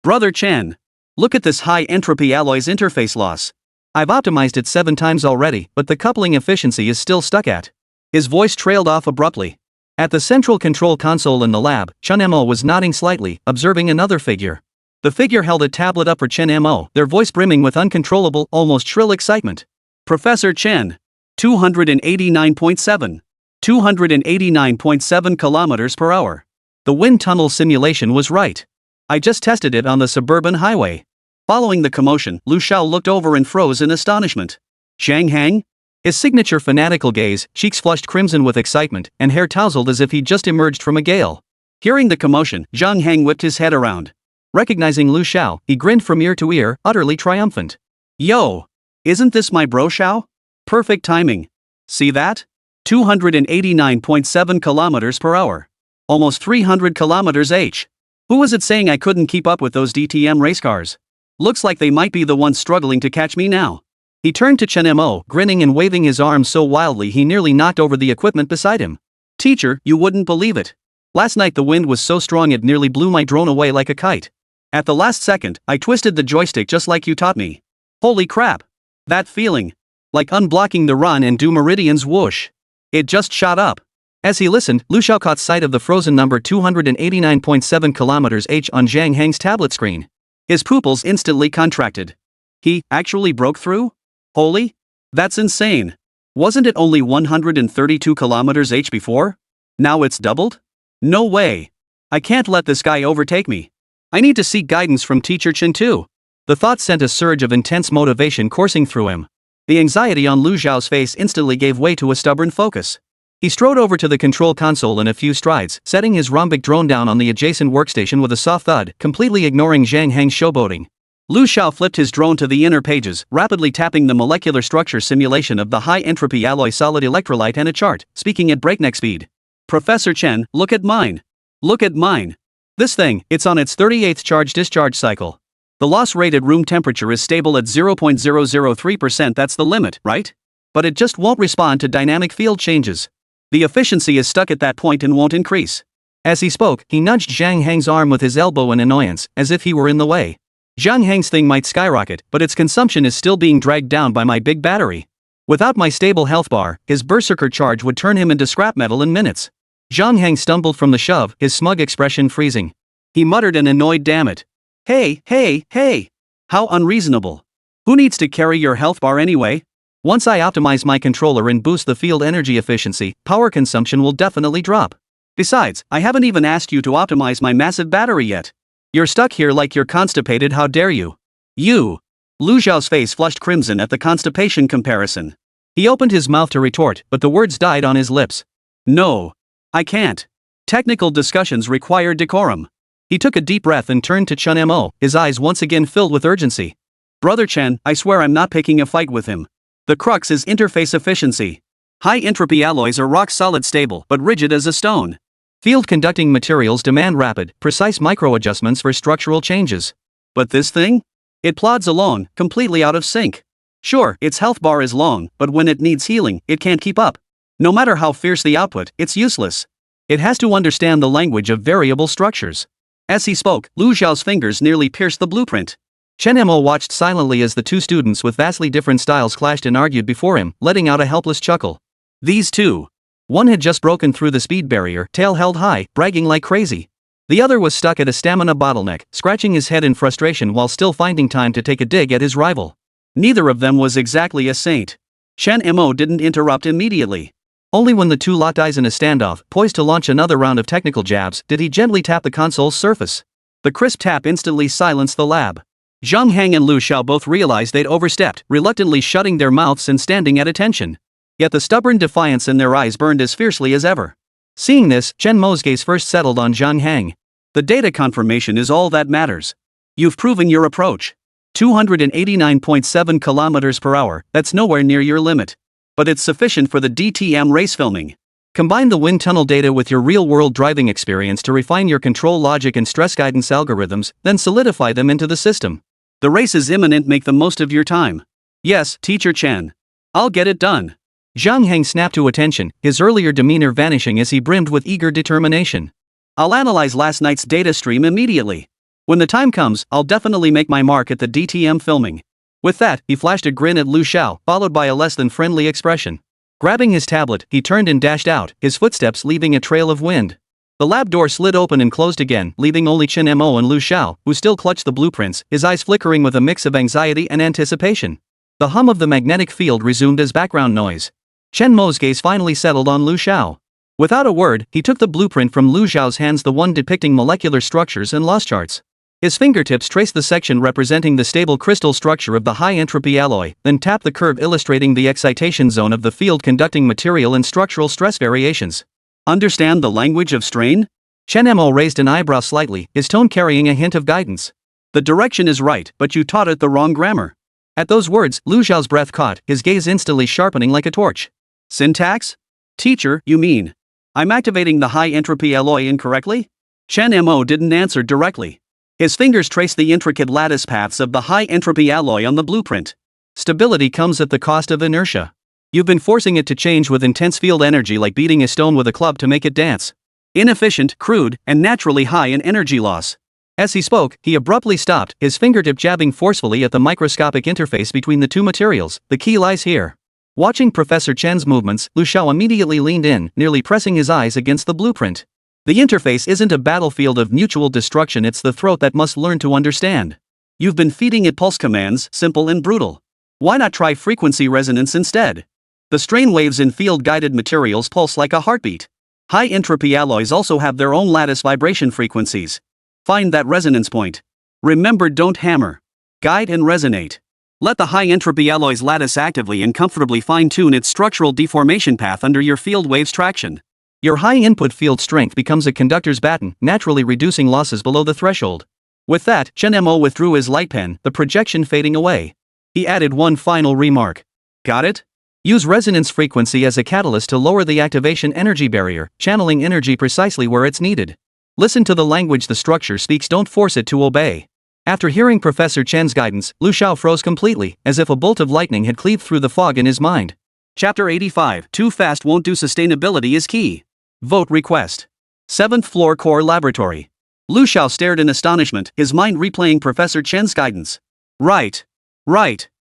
Brother Chen. Look at this high-entropy alloys interface loss. I've optimized it 7 times already, but the coupling efficiency is still stuck at. His voice trailed off abruptly. At the central control console in the lab, Chen Mo was nodding slightly, observing another figure. The figure held a tablet up for Chen Mo, their voice brimming with uncontrollable, almost shrill excitement. Professor Chen. 289.7. 289.7 kilometers per hour. The wind tunnel simulation was right. I just tested it on the suburban highway. Following the commotion, Lu Xiao looked over and froze in astonishment. Zhang Hang? His signature fanatical gaze, cheeks flushed crimson with excitement, and hair tousled as if he'd just emerged from a gale. Hearing the commotion, Zhang Hang whipped his head around. Recognizing Lu Xiao, he grinned from ear to ear, utterly triumphant. Yo! Isn't this my bro Xiao? Perfect timing. See that? 289.7 kilometers per hour. Almost 300 kilometers h. Who was it saying I couldn't keep up with those DTM race cars? Looks like they might be the ones struggling to catch me now. He turned to Chen Mo, grinning and waving his arms so wildly he nearly knocked over the equipment beside him. Teacher, you wouldn't believe it. Last night the wind was so strong it nearly blew my drone away like a kite. At the last second, I twisted the joystick just like you taught me. Holy crap. That feeling. Like unblocking the run and do Meridian's whoosh. It just shot up. As he listened, Lu Xiao caught sight of the frozen number 289.7 kilometers h on Zhang Hang's tablet screen. His pupils instantly contracted. He actually broke through? Holy? That's insane. Wasn't it only 132 kilometers h before? Now it's doubled? No way. I can't let this guy overtake me. I need to seek guidance from Teacher Chen too. The thought sent a surge of intense motivation coursing through him. The anxiety on Lu Xiao's face instantly gave way to a stubborn focus. He strode over to the control console in a few strides, setting his rhombic drone down on the adjacent workstation with a soft thud, completely ignoring Zhang Hang's showboating. Lu Xiao flipped his drone to the inner pages, rapidly tapping the molecular structure simulation of the high-entropy alloy solid electrolyte and a chart, speaking at breakneck speed. Professor Chen, look at mine. Look at mine. This thing, it's on its 38th charge-discharge cycle. The loss rate at room temperature is stable at 0.003%. That's the limit, right? But it just won't respond to dynamic field changes. The efficiency is stuck at that point and won't increase. As he spoke, he nudged Zhang Hang's arm with his elbow in annoyance, as if he were in the way. Zhang Hang's thing might skyrocket, but its consumption is still being dragged down by my big battery. Without my stable health bar, his berserker charge would turn him into scrap metal in minutes. Zhang Hang stumbled from the shove, his smug expression freezing. He muttered an annoyed "Damn it. Hey, hey, hey. How unreasonable. Who needs to carry your health bar anyway? Once I optimize my controller and boost the field energy efficiency, power consumption will definitely drop. Besides, I haven't even asked you to optimize my massive battery yet. You're stuck here like you're constipated, how dare you? You! Lu Xiao's face flushed crimson at the constipation comparison. He opened his mouth to retort, but the words died on his lips. No. I can't. Technical discussions require decorum. He took a deep breath and turned to Chen Mo, his eyes once again filled with urgency. Brother Chen, I swear I'm not picking a fight with him. The crux is interface efficiency. High-entropy alloys are rock-solid stable but rigid as a stone. Field-conducting materials demand rapid, precise micro-adjustments for structural changes. But this thing? It plods along, completely out of sync. Sure, its health bar is long, but when it needs healing, it can't keep up. No matter how fierce the output, it's useless. It has to understand the language of variable structures. As he spoke, Lu Xiao's fingers nearly pierced the blueprint. Chen Mo watched silently as the two students with vastly different styles clashed and argued before him, letting out a helpless chuckle. These two. One had just broken through the speed barrier, tail held high, bragging like crazy. The other was stuck at a stamina bottleneck, scratching his head in frustration while still finding time to take a dig at his rival. Neither of them was exactly a saint. Chen Mo didn't interrupt immediately. Only when the two locked eyes in a standoff, poised to launch another round of technical jabs, did he gently tap the console's surface. The crisp tap instantly silenced the lab. Zhang Hang and Lu Xiao both realized they'd overstepped, reluctantly shutting their mouths and standing at attention. Yet the stubborn defiance in their eyes burned as fiercely as ever. Seeing this, Chen Mo's gaze first settled on Zhang Hang. The data confirmation is all that matters. You've proven your approach. 289.7 kilometers per hour, that's nowhere near your limit. But it's sufficient for the DTM race filming. Combine the wind tunnel data with your real-world driving experience to refine your control logic and stress guidance algorithms, then solidify them into the system. The race is imminent, make the most of your time. Yes, Teacher Chen. I'll get it done. Zhang Hang snapped to attention, his earlier demeanor vanishing as he brimmed with eager determination. I'll analyze last night's data stream immediately. When the time comes, I'll definitely make my mark at the DTM filming. With that, he flashed a grin at Lu Xiao, followed by a less than friendly expression. Grabbing his tablet, he turned and dashed out, his footsteps leaving a trail of wind. The lab door slid open and closed again, leaving only Chen Mo and Lu Xiao, who still clutched the blueprints, his eyes flickering with a mix of anxiety and anticipation. The hum of the magnetic field resumed as background noise. Chen Mo's gaze finally settled on Lu Xiao. Without a word, he took the blueprint from Lu Xiao's hands, the one depicting molecular structures and loss charts. His fingertips traced the section representing the stable crystal structure of the high-entropy alloy, then tapped the curve illustrating the excitation zone of the field-conducting material and structural stress variations. Understand the language of strain? Chen Mo raised an eyebrow slightly, his tone carrying a hint of guidance. The direction is right, but you taught it the wrong grammar. At those words, Lu Xiao's breath caught, his gaze instantly sharpening like a torch. Syntax? Teacher, you mean I'm activating the high-entropy alloy incorrectly? Chen Mo didn't answer directly. His fingers traced the intricate lattice paths of the high-entropy alloy on the blueprint. Stability comes at the cost of inertia. You've been forcing it to change with intense field energy, like beating a stone with a club to make it dance. Inefficient, crude, and naturally high in energy loss. As he spoke, he abruptly stopped, his fingertip jabbing forcefully at the microscopic interface between the two materials. The key lies here. Watching Professor Chen's movements, Lu Xiao immediately leaned in, nearly pressing his eyes against the blueprint. The interface isn't a battlefield of mutual destruction, it's the throat that must learn to understand. You've been feeding it pulse commands, simple and brutal. Why not try frequency resonance instead? The strain waves in field-guided materials pulse like a heartbeat. High-entropy alloys also have their own lattice vibration frequencies. Find that resonance point. Remember, don't hammer. Guide and resonate. Let the high-entropy alloy's lattice actively and comfortably fine-tune its structural deformation path under your field wave's traction. Your high input field strength becomes a conductor's baton, naturally reducing losses below the threshold. With that, Chen Mo withdrew his light pen, the projection fading away. He added one final remark. Got it? Use resonance frequency as a catalyst to lower the activation energy barrier, channeling energy precisely where it's needed. Listen to the language the structure speaks, don't force it to obey. After hearing Professor Chen's guidance, Lu Xiao froze completely, as if a bolt of lightning had cleaved through the fog in his mind. Chapter 85. Too fast won't do. Sustainability is key. Vote request. 7th floor core laboratory. Lu Xiao stared in astonishment, his mind replaying Professor Chen's guidance. Right.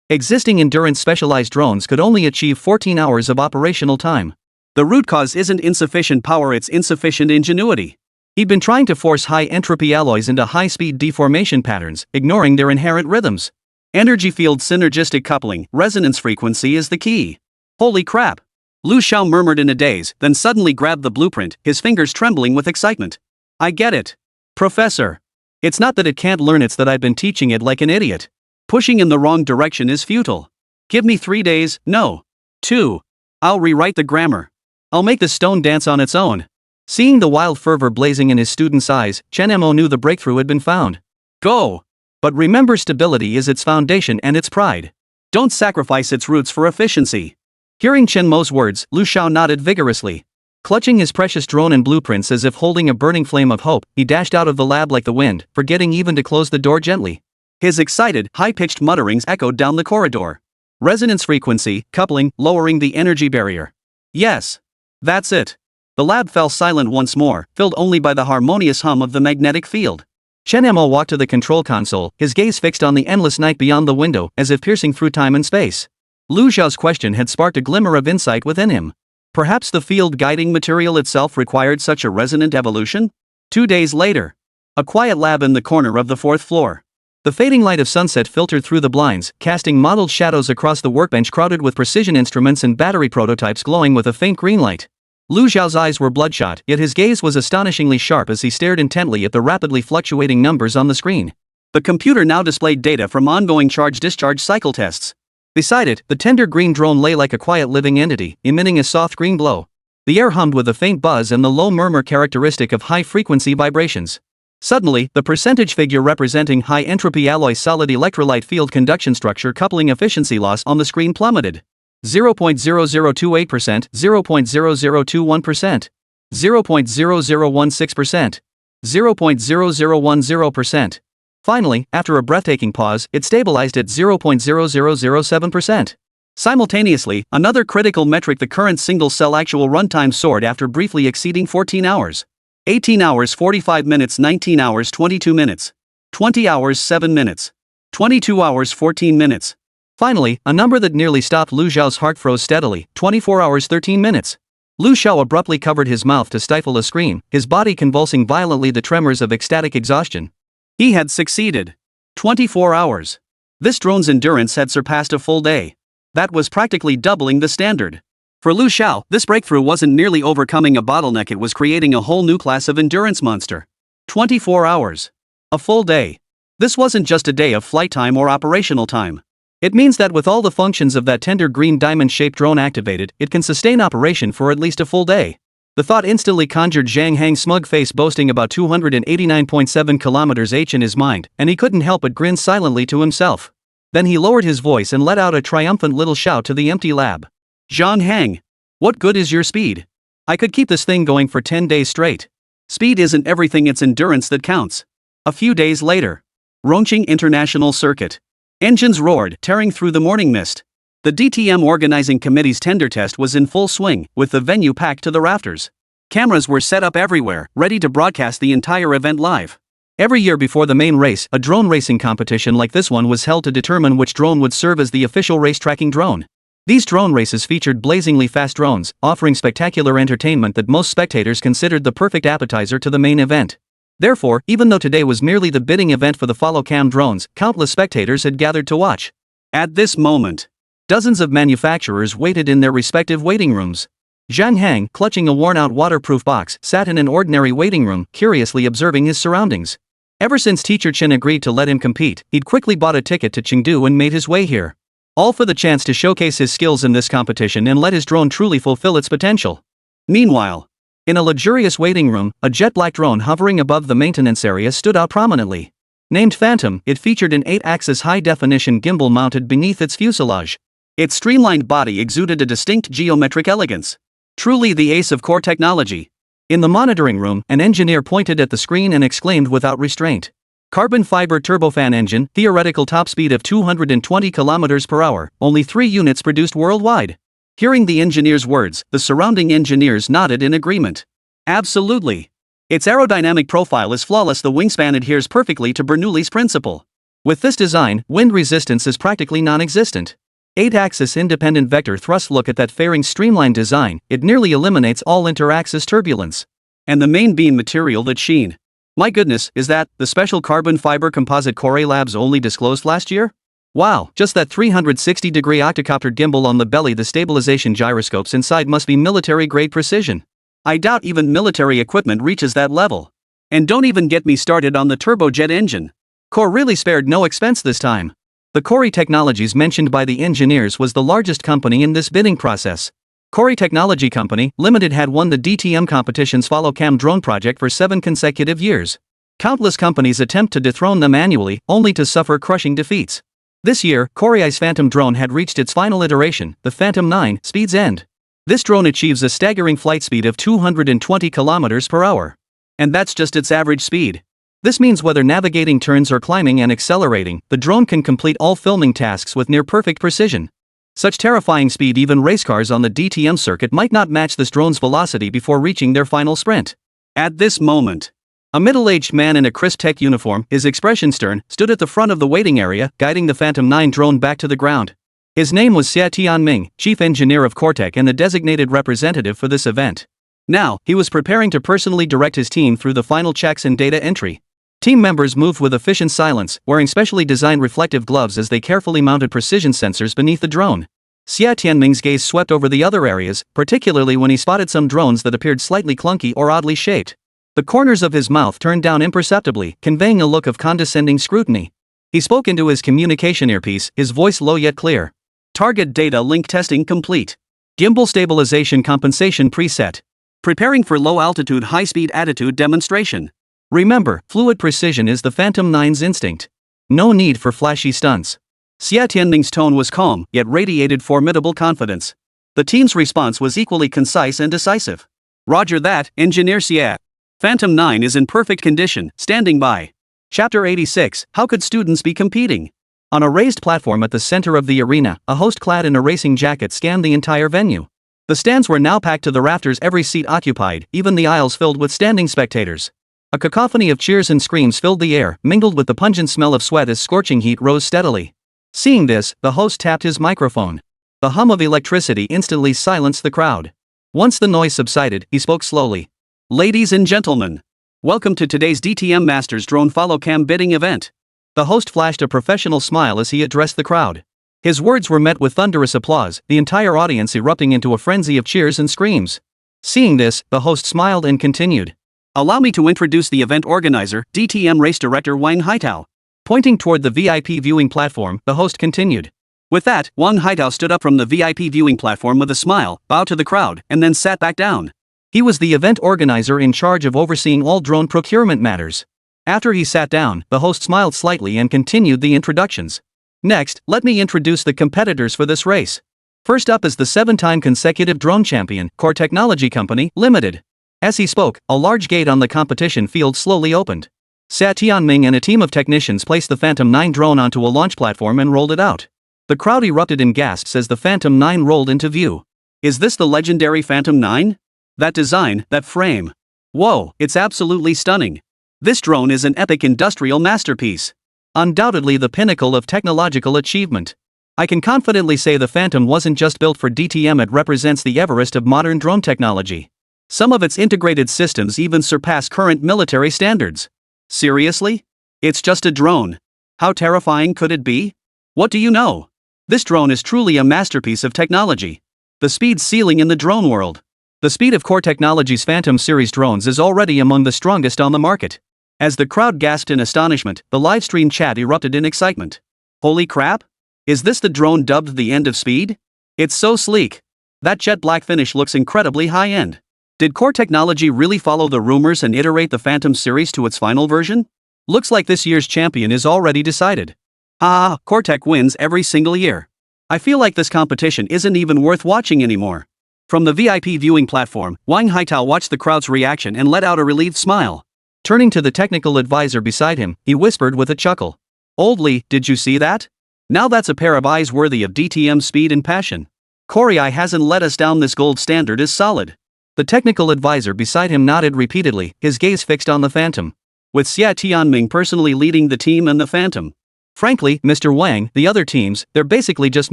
Existing endurance specialized drones could only achieve 14 hours of operational time. The root cause isn't insufficient power, it's insufficient ingenuity. He'd been trying to force high-entropy alloys into high-speed deformation patterns, ignoring their inherent rhythms. Energy field synergistic coupling, resonance frequency is the key. Holy crap! Lu Xiao murmured in a daze, then suddenly grabbed the blueprint, his fingers trembling with excitement. I get it. Professor. It's not that it can't learn, it's that I've been teaching it like an idiot. Pushing in the wrong direction is futile. Give me 3 days, no. 2. I'll rewrite the grammar. I'll make the stone dance on its own. Seeing the wild fervor blazing in his student's eyes, Chen Mo knew the breakthrough had been found. Go! But remember, stability is its foundation and its pride. Don't sacrifice its roots for efficiency. Hearing Chen Mo's words, Lu Xiao nodded vigorously. Clutching his precious drone and blueprints as if holding a burning flame of hope, he dashed out of the lab like the wind, forgetting even to close the door gently. His excited, high-pitched mutterings echoed down the corridor. Resonance frequency, coupling, lowering the energy barrier. Yes. That's it. The lab fell silent once more, filled only by the harmonious hum of the magnetic field. Chen Mo walked to the control console, his gaze fixed on the endless night beyond the window, as if piercing through time and space. Lu Xiao's question had sparked a glimmer of insight within him. Perhaps the field guiding material itself required such a resonant evolution? 2 days later. A quiet lab in the corner of the 4th floor. The fading light of sunset filtered through the blinds, casting mottled shadows across the workbench crowded with precision instruments and battery prototypes glowing with a faint green light. Lu Xiao's eyes were bloodshot, yet his gaze was astonishingly sharp as he stared intently at the rapidly fluctuating numbers on the screen. The computer now displayed data from ongoing charge-discharge cycle tests. Beside it, the tender green drone lay like a quiet living entity, emitting a soft green glow. The air hummed with a faint buzz and the low murmur characteristic of high-frequency vibrations. Suddenly, the percentage figure representing high-entropy alloy solid electrolyte field conduction structure coupling efficiency loss on the screen plummeted. 0.0028%, 0.0021%, 0.0016%, 0.0010%. Finally, after a breathtaking pause, it stabilized at 0.0007%. Simultaneously, another critical metric, the current single-cell actual runtime, soared after briefly exceeding 14 hours. 18 hours 45 minutes, 19 hours 22 minutes, 20 hours 7 minutes, 22 hours 14 minutes. Finally, a number that nearly stopped Lu Xiao's heart froze steadily, 24 hours 13 minutes. Lu Xiao abruptly covered his mouth to stifle a scream, his body convulsing violently, the tremors of ecstatic exhaustion. He had succeeded. 24 hours. This drone's endurance had surpassed a full day. That was practically doubling the standard. For Liu Xiao, this breakthrough wasn't merely overcoming a bottleneck, it was creating a whole new class of endurance monster. 24 hours. A full day. This wasn't just a day of flight time or operational time. It means that with all the functions of that tender green diamond-shaped drone activated, it can sustain operation for at least a full day. The thought instantly conjured Zhang Hang's smug face boasting about 289.7 kilometers h in his mind, and he couldn't help but grin silently to himself. Then he lowered his voice and let out a triumphant little shout to the empty lab. Zhang Hang, what good is your speed? I could keep this thing going for 10 days straight. Speed isn't everything, it's endurance that counts. A few days later. Rongqing International Circuit. Engines roared, tearing through the morning mist. The DTM organizing committee's tender test was in full swing, with the venue packed to the rafters. Cameras were set up everywhere, ready to broadcast the entire event live. Every year before the main race, a drone racing competition like this one was held to determine which drone would serve as the official race tracking drone. These drone races featured blazingly fast drones, offering spectacular entertainment that most spectators considered the perfect appetizer to the main event. Therefore, even though today was merely the bidding event for the follow-cam drones, countless spectators had gathered to watch. At this moment, dozens of manufacturers waited in their respective waiting rooms. Zhang Hang, clutching a worn-out waterproof box, sat in an ordinary waiting room, curiously observing his surroundings. Ever since teacher Chen agreed to let him compete, he'd quickly bought a ticket to Chengdu and made his way here. All for the chance to showcase his skills in this competition and let his drone truly fulfill its potential. Meanwhile, in a luxurious waiting room, a jet-black drone hovering above the maintenance area stood out prominently. Named Phantom, it featured an 8-axis high-definition gimbal mounted beneath its fuselage. Its streamlined body exuded a distinct geometric elegance. Truly the ace of core technology. In the monitoring room, an engineer pointed at the screen and exclaimed without restraint. Carbon fiber turbofan engine, theoretical top speed of 220 km per hour, only 3 units produced worldwide. Hearing the engineer's words, the surrounding engineers nodded in agreement. Absolutely. Its aerodynamic profile is flawless, the wingspan adheres perfectly to Bernoulli's principle. With this design, wind resistance is practically non-existent. 8-axis independent vector thrust, look at that fairing streamlined design, it nearly eliminates all inter-axis turbulence. And the main beam material that sheen. My goodness, is that the special carbon fiber composite Core Labs only disclosed last year? Wow, just that 360-degree octocopter gimbal on the belly, the stabilization gyroscopes inside must be military-grade precision. I doubt even military equipment reaches that level. And don't even get me started on the turbojet engine. Core really spared no expense this time. The Core Technologies mentioned by the engineers was the largest company in this bidding process. Core Technology Company Limited had won the DTM competition's follow-cam drone project for 7 consecutive years. Countless companies attempt to dethrone them annually, only to suffer crushing defeats. This year, Core's Phantom drone had reached its final iteration, the Phantom 9, speed's end. This drone achieves a staggering flight speed of 220 km per hour. And that's just its average speed. This means whether navigating turns or climbing and accelerating, the drone can complete all filming tasks with near-perfect precision. Such terrifying speed, even race cars on the DTM circuit might not match this drone's velocity before reaching their final sprint. At this moment, a middle-aged man in a crisp tech uniform, his expression stern, stood at the front of the waiting area, guiding the Phantom 9 drone back to the ground. His name was Xia Tianming, chief engineer of Cortec and the designated representative for this event. Now, he was preparing to personally direct his team through the final checks and data entry. Team members moved with efficient silence, wearing specially designed reflective gloves as they carefully mounted precision sensors beneath the drone. Xia Tianming's gaze swept over the other areas, particularly when he spotted some drones that appeared slightly clunky or oddly shaped. The corners of his mouth turned down imperceptibly, conveying a look of condescending scrutiny. He spoke into his communication earpiece, his voice low yet clear. Target data link testing complete. Gimbal stabilization compensation preset. Preparing for low-altitude high-speed attitude demonstration. Remember, fluid precision is the Phantom 9's instinct. No need for flashy stunts. Xia Tianming's tone was calm, yet radiated formidable confidence. The team's response was equally concise and decisive. Roger that, Engineer Xia. Phantom 9 is in perfect condition, standing by. Chapter 86, How could students be competing? On a raised platform at the center of the arena, a host clad in a racing jacket scanned the entire venue. The stands were now packed to the rafters, every seat occupied, even the aisles filled with standing spectators. A cacophony of cheers and screams filled the air, mingled with the pungent smell of sweat as scorching heat rose steadily. Seeing this, the host tapped his microphone. The hum of electricity instantly silenced the crowd. Once the noise subsided, he spoke slowly. Ladies and gentlemen, welcome to today's DTM Masters Drone Follow Cam bidding event. The host flashed a professional smile as he addressed the crowd. His words were met with thunderous applause, the entire audience erupting into a frenzy of cheers and screams. Seeing this, the host smiled and continued. Allow me to introduce the event organizer, DTM race director Wang Haitao. Pointing toward the VIP viewing platform, the host continued. With that, Wang Haitao stood up from the VIP viewing platform with a smile, bowed to the crowd, and then sat back down. He was the event organizer in charge of overseeing all drone procurement matters. After he sat down, the host smiled slightly and continued the introductions. Next, let me introduce the competitors for this race. First up is the 7-time consecutive drone champion, Core Technology Company, Limited. As he spoke, a large gate on the competition field slowly opened. Xia Tianming and a team of technicians placed the Phantom 9 drone onto a launch platform and rolled it out. The crowd erupted in gasps as the Phantom 9 rolled into view. Is this the legendary Phantom 9? That design, that frame. Whoa, it's absolutely stunning. This drone is an epic industrial masterpiece. Undoubtedly the pinnacle of technological achievement. I can confidently say the Phantom wasn't just built for DTM, it represents the Everest of modern drone technology. Some of its integrated systems even surpass current military standards. Seriously? It's just a drone. How terrifying could it be? What do you know? This drone is truly a masterpiece of technology. The speed ceiling in the drone world. The speed of Core Technology's Phantom series drones is already among the strongest on the market. As the crowd gasped in astonishment, the livestream chat erupted in excitement. Holy crap! Is this the drone dubbed the end of speed? It's so sleek. That jet black finish looks incredibly high-end. Did Core Technology really follow the rumors and iterate the Phantom series to its final version? Looks like this year's champion is already decided. Core Tech wins every single year. I feel like this competition isn't even worth watching anymore. From the VIP viewing platform, Wang Haitao watched the crowd's reaction and let out a relieved smile. Turning to the technical advisor beside him, he whispered with a chuckle. Old Lee, did you see that? Now that's a pair of eyes worthy of DTM's speed and passion. Corey hasn't let us down, this gold standard is solid. The technical advisor beside him nodded repeatedly, his gaze fixed on the Phantom. With Xia Tianming personally leading the team and the Phantom. Frankly, Mr. Wang, the other teams, they're basically just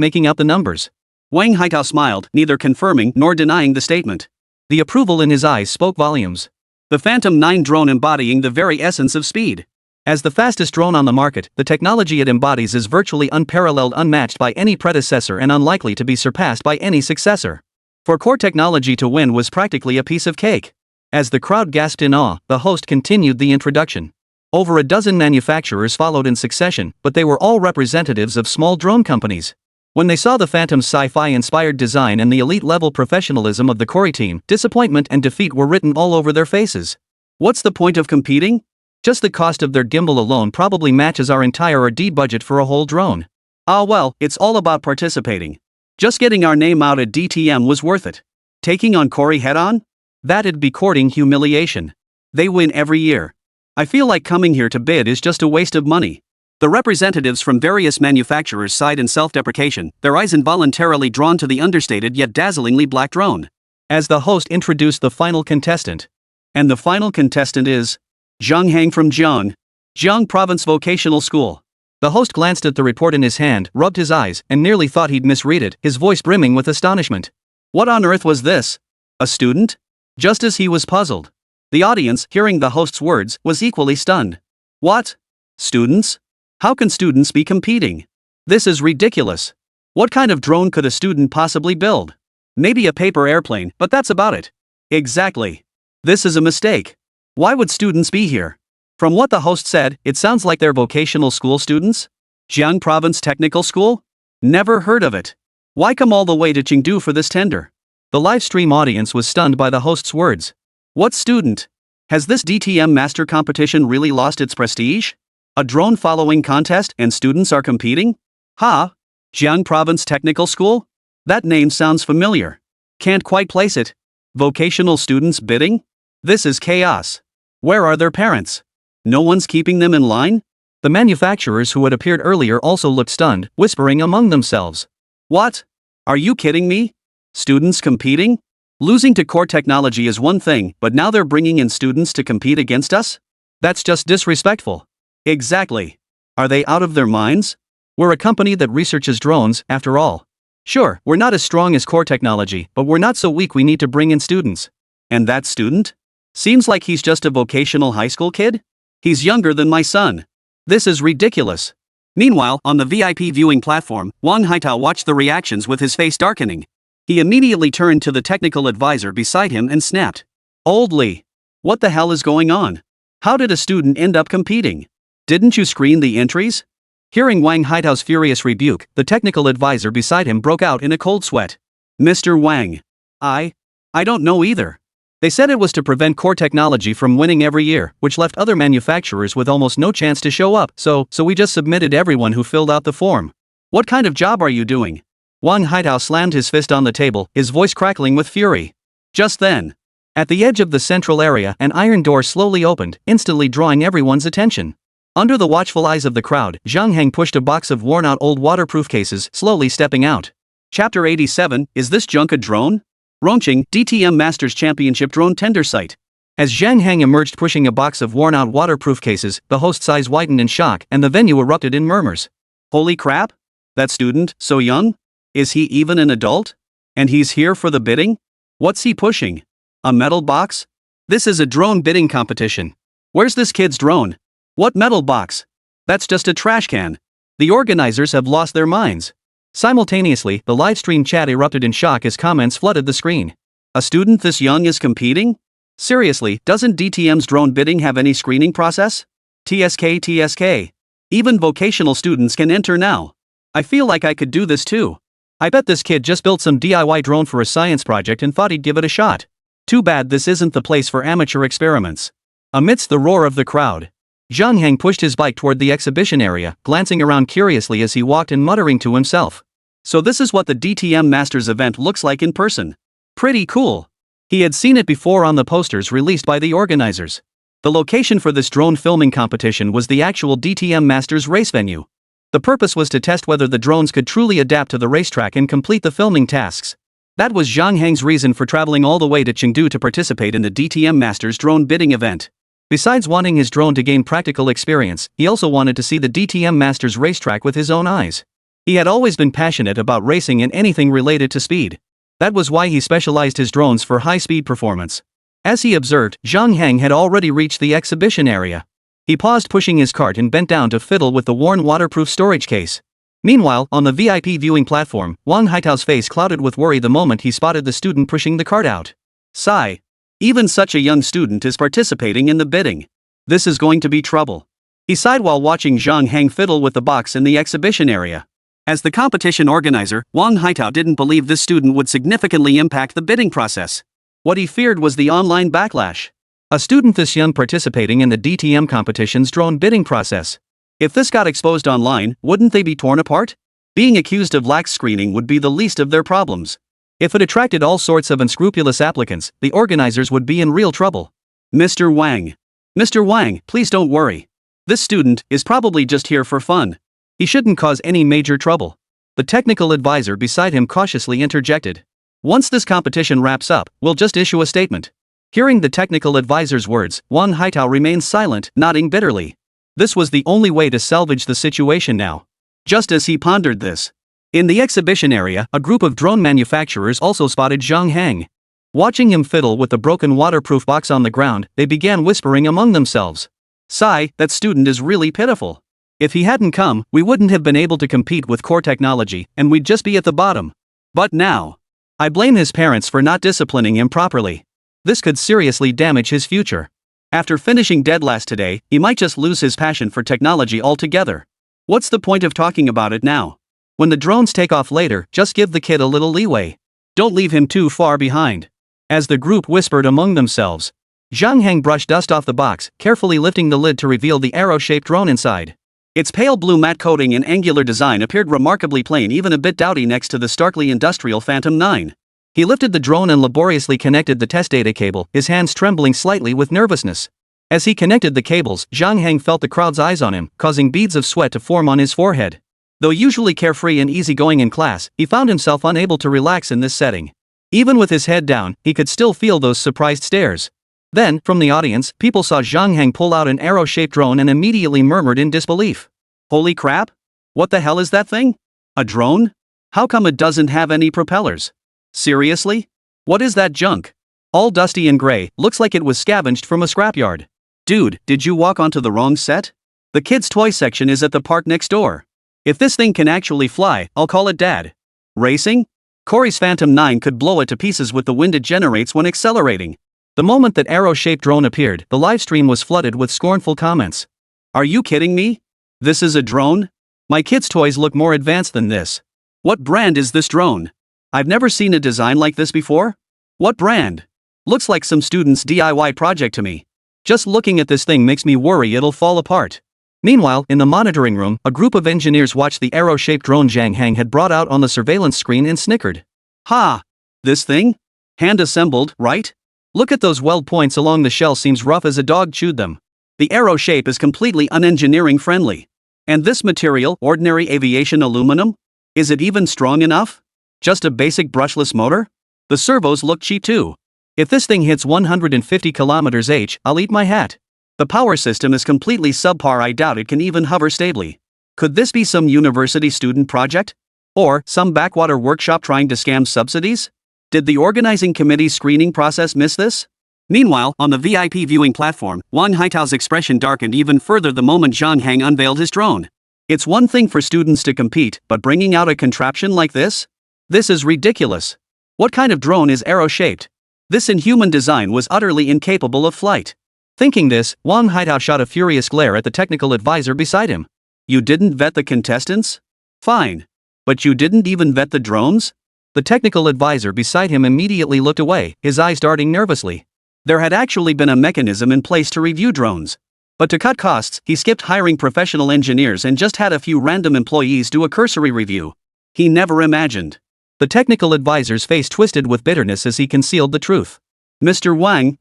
making up the numbers. Wang Haitao smiled, neither confirming nor denying the statement. The approval in his eyes spoke volumes. The Phantom 9 drone embodying the very essence of speed. As the fastest drone on the market, the technology it embodies is virtually unparalleled, unmatched by any predecessor and unlikely to be surpassed by any successor. For Core Technology to win was practically a piece of cake. As the crowd gasped in awe, the host continued the introduction. Over a dozen manufacturers followed in succession, but they were all representatives of small drone companies. When they saw the Phantom's sci-fi-inspired design and the elite-level professionalism of the Corey team, disappointment and defeat were written all over their faces. What's the point of competing? Just the cost of their gimbal alone probably matches our entire R&D budget for a whole drone. Well, it's all about participating. Just getting our name out at DTM was worth it. Taking on Corey head-on? That'd be courting humiliation. They win every year. I feel like coming here to bid is just a waste of money. The representatives from various manufacturers sighed in self-deprecation, their eyes involuntarily drawn to the understated yet dazzlingly black drone. As the host introduced the final contestant. And the final contestant is Zhang Hang from Jiang Province Vocational School. The host glanced at the report in his hand, rubbed his eyes, and nearly thought he'd misread it, his voice brimming with astonishment. What on earth was this? A student? Just as he was puzzled, the audience, hearing the host's words, was equally stunned. What? Students? How can students be competing? This is ridiculous. What kind of drone could a student possibly build? Maybe a paper airplane, but that's about it. Exactly. This is a mistake. Why would students be here? From what the host said, it sounds like they're vocational school students? Jiang Province Technical School? Never heard of it. Why come all the way to Chengdu for this tender? The live stream audience was stunned by the host's words. What student? Has this DTM master competition really lost its prestige? A drone following contest and students are competing? Jiang Province Technical School? That name sounds familiar. Can't quite place it. Vocational students bidding? This is chaos. Where are their parents? No one's keeping them in line? The manufacturers who had appeared earlier also looked stunned, whispering among themselves. What? Are you kidding me? Students competing? Losing to Core Technology is one thing, but now they're bringing in students to compete against us? That's just disrespectful. Exactly. Are they out of their minds? We're a company that researches drones, after all. Sure, we're not as strong as Core Technology, but we're not so weak we need to bring in students. And that student? Seems like he's just a vocational high school kid? He's younger than my son. This is ridiculous. Meanwhile, on the VIP viewing platform, Wang Haitao watched the reactions with his face darkening. He immediately turned to the technical advisor beside him and snapped. "Old Lee. What the hell is going on? How did a student end up competing? Didn't you screen the entries?" Hearing Wang Haitao's furious rebuke, the technical advisor beside him broke out in a cold sweat. "Mr. Wang. I don't know either. They said it was to prevent core technology from winning every year, which left other manufacturers with almost no chance to show up, so we just submitted everyone who filled out the form. What kind of job are you doing?" Wang Haitao slammed his fist on the table, his voice crackling with fury. Just then, at the edge of the central area, an iron door slowly opened, instantly drawing everyone's attention. Under the watchful eyes of the crowd, Zhang Heng pushed a box of worn-out old waterproof cases, slowly stepping out. Chapter 87, Is This Junk a Drone? Rongqing, DTM Masters Championship Drone Tender Site. As Zhang Heng emerged pushing a box of worn-out waterproof cases, the host's eyes widened in shock and the venue erupted in murmurs. Holy crap? That student, so young? Is he even an adult? And he's here for the bidding? What's he pushing? A metal box? This is a drone bidding competition. Where's this kid's drone? What metal box? That's just a trash can. The organizers have lost their minds. Simultaneously, the livestream chat erupted in shock as comments flooded the screen. A student this young is competing? Seriously, doesn't DTM's drone bidding have any screening process? TSK. Even vocational students can enter now. I feel like I could do this too. I bet this kid just built some DIY drone for a science project and thought he'd give it a shot. Too bad this isn't the place for amateur experiments. Amidst the roar of the crowd, Zhang Heng pushed his bike toward the exhibition area, glancing around curiously as he walked and muttering to himself. So this is what the DTM Masters event looks like in person. Pretty cool. He had seen it before on the posters released by the organizers. The location for this drone filming competition was the actual DTM Masters race venue. The purpose was to test whether the drones could truly adapt to the racetrack and complete the filming tasks. That was Zhang Heng's reason for traveling all the way to Chengdu to participate in the DTM Masters drone bidding event. Besides wanting his drone to gain practical experience, he also wanted to see the DTM Masters racetrack with his own eyes. He had always been passionate about racing and anything related to speed. That was why he specialized his drones for high-speed performance. As he observed, Zhang Heng had already reached the exhibition area. He paused pushing his cart and bent down to fiddle with the worn waterproof storage case. Meanwhile, on the VIP viewing platform, Wang Haitao's face clouded with worry the moment he spotted the student pushing the cart out. Sigh. Even such a young student is participating in the bidding. This is going to be trouble. He sighed while watching Zhang Heng fiddle with the box in the exhibition area. As the competition organizer, Wang Haitao didn't believe this student would significantly impact the bidding process. What he feared was the online backlash. A student this young participating in the DTM competition's drone bidding process. If this got exposed online, wouldn't they be torn apart? Being accused of lax screening would be the least of their problems. If it attracted all sorts of unscrupulous applicants, the organizers would be in real trouble. Mr. Wang, please don't worry. This student is probably just here for fun. He shouldn't cause any major trouble. The technical advisor beside him cautiously interjected. Once this competition wraps up, we'll just issue a statement. Hearing the technical advisor's words, Wang Haitao remained silent, nodding bitterly. This was the only way to salvage the situation now. Just as he pondered this, in the exhibition area, a group of drone manufacturers also spotted Zhang Heng. Watching him fiddle with the broken waterproof box on the ground, they began whispering among themselves. Sigh, that student is really pitiful. If he hadn't come, we wouldn't have been able to compete with core technology, and we'd just be at the bottom. But now, I blame his parents for not disciplining him properly. This could seriously damage his future. After finishing dead last today, he might just lose his passion for technology altogether. What's the point of talking about it now? When the drones take off later, just give the kid a little leeway. Don't leave him too far behind. As the group whispered among themselves, Zhang Heng brushed dust off the box, carefully lifting the lid to reveal the arrow-shaped drone inside. Its pale blue matte coating and angular design appeared remarkably plain, even a bit dowdy next to the starkly industrial Phantom 9. He lifted the drone and laboriously connected the test data cable, his hands trembling slightly with nervousness. As he connected the cables, Zhang Heng felt the crowd's eyes on him, causing beads of sweat to form on his forehead. Though usually carefree and easygoing in class, he found himself unable to relax in this setting. Even with his head down, he could still feel those surprised stares. Then, from the audience, people saw Zhang Heng pull out an arrow-shaped drone and immediately murmured in disbelief. Holy crap! What the hell is that thing? A drone? How come it doesn't have any propellers? Seriously? What is that junk? All dusty and gray, looks like it was scavenged from a scrapyard. Dude, did you walk onto the wrong set? The kids' toy section is at the park next door. If this thing can actually fly, I'll call it Dad. Racing? Corey's Phantom 9 could blow it to pieces with the wind it generates when accelerating. The moment that arrow-shaped drone appeared, the livestream was flooded with scornful comments. Are you kidding me? This is a drone? My kids' toys look more advanced than this. What brand is this drone? I've never seen a design like this before. What brand? Looks like some student's DIY project to me. Just looking at this thing makes me worry it'll fall apart. Meanwhile, in the monitoring room, a group of engineers watched the arrow-shaped drone Zhang Hang had brought out on the surveillance screen and snickered. Ha! This thing? Hand-assembled, right? Look at those weld points along the shell, seems rough as a dog chewed them. The arrow shape is completely unengineering friendly. And this material, ordinary aviation aluminum? Is it even strong enough? Just a basic brushless motor? The servos look cheap too. If this thing hits 150 km/h, I'll eat my hat. The power system is completely subpar. I doubt it can even hover stably. Could this be some university student project? Or some backwater workshop trying to scam subsidies? Did the organizing committee's screening process miss this? Meanwhile, on the VIP viewing platform, Wang Haitao's expression darkened even further the moment Zhang Hang unveiled his drone. It's one thing for students to compete, but bringing out a contraption like this? This is ridiculous. What kind of drone is arrow-shaped? This inhuman design was utterly incapable of flight. Thinking this, Wang Haitao shot a furious glare at the technical advisor beside him. You didn't vet the contestants? Fine. But you didn't even vet the drones? The technical advisor beside him immediately looked away, his eyes darting nervously. There had actually been a mechanism in place to review drones. But to cut costs, he skipped hiring professional engineers and just had a few random employees do a cursory review. He never imagined. The technical advisor's face twisted with bitterness as he concealed the truth. Mr. Wang,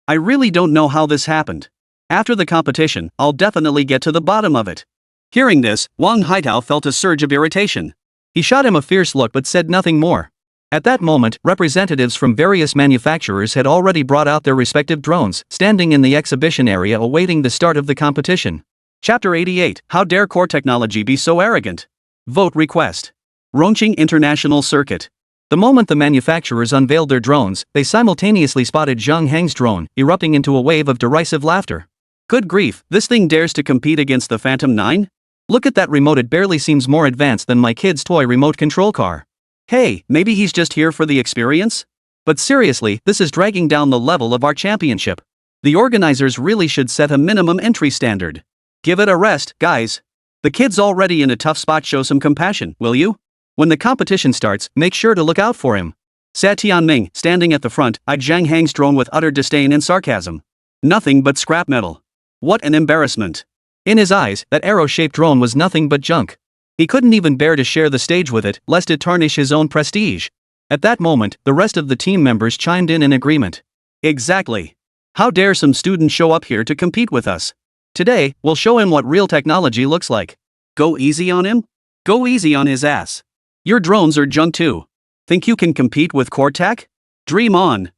I really don't know how this happened. After the competition, I'll definitely get to the bottom of it. Hearing this, Wang Haitao felt a surge of irritation. He shot him a fierce look but said nothing more. At that moment, representatives from various manufacturers had already brought out their respective drones, standing in the exhibition area awaiting the start of the competition. Chapter 88, How Dare Core Technology Be So Arrogant? Vote Request. Rongqing International Circuit. The moment the manufacturers unveiled their drones, they simultaneously spotted Zhang Hang's drone, erupting into a wave of derisive laughter. Good grief, this thing dares to compete against the Phantom 9? Look at that remote, it barely seems more advanced than my kid's toy remote control car. Hey, maybe he's just here for the experience? But seriously, this is dragging down the level of our championship. The organizers really should set a minimum entry standard. Give it a rest, guys. The kid's already in a tough spot, show some compassion, will you? When the competition starts, make sure to look out for him. Sa Tianming, standing at the front, eyed Zhang Hang's drone with utter disdain and sarcasm. Nothing but scrap metal. What an embarrassment. In his eyes, that arrow-shaped drone was nothing but junk. He couldn't even bear to share the stage with it, lest it tarnish his own prestige. At that moment, the rest of the team members chimed in agreement. Exactly. How dare some students show up here to compete with us? Today, we'll show him what real technology looks like. Go easy on him? Go easy on his ass. Your drones are junk too. Think you can compete with core tech? Dream on.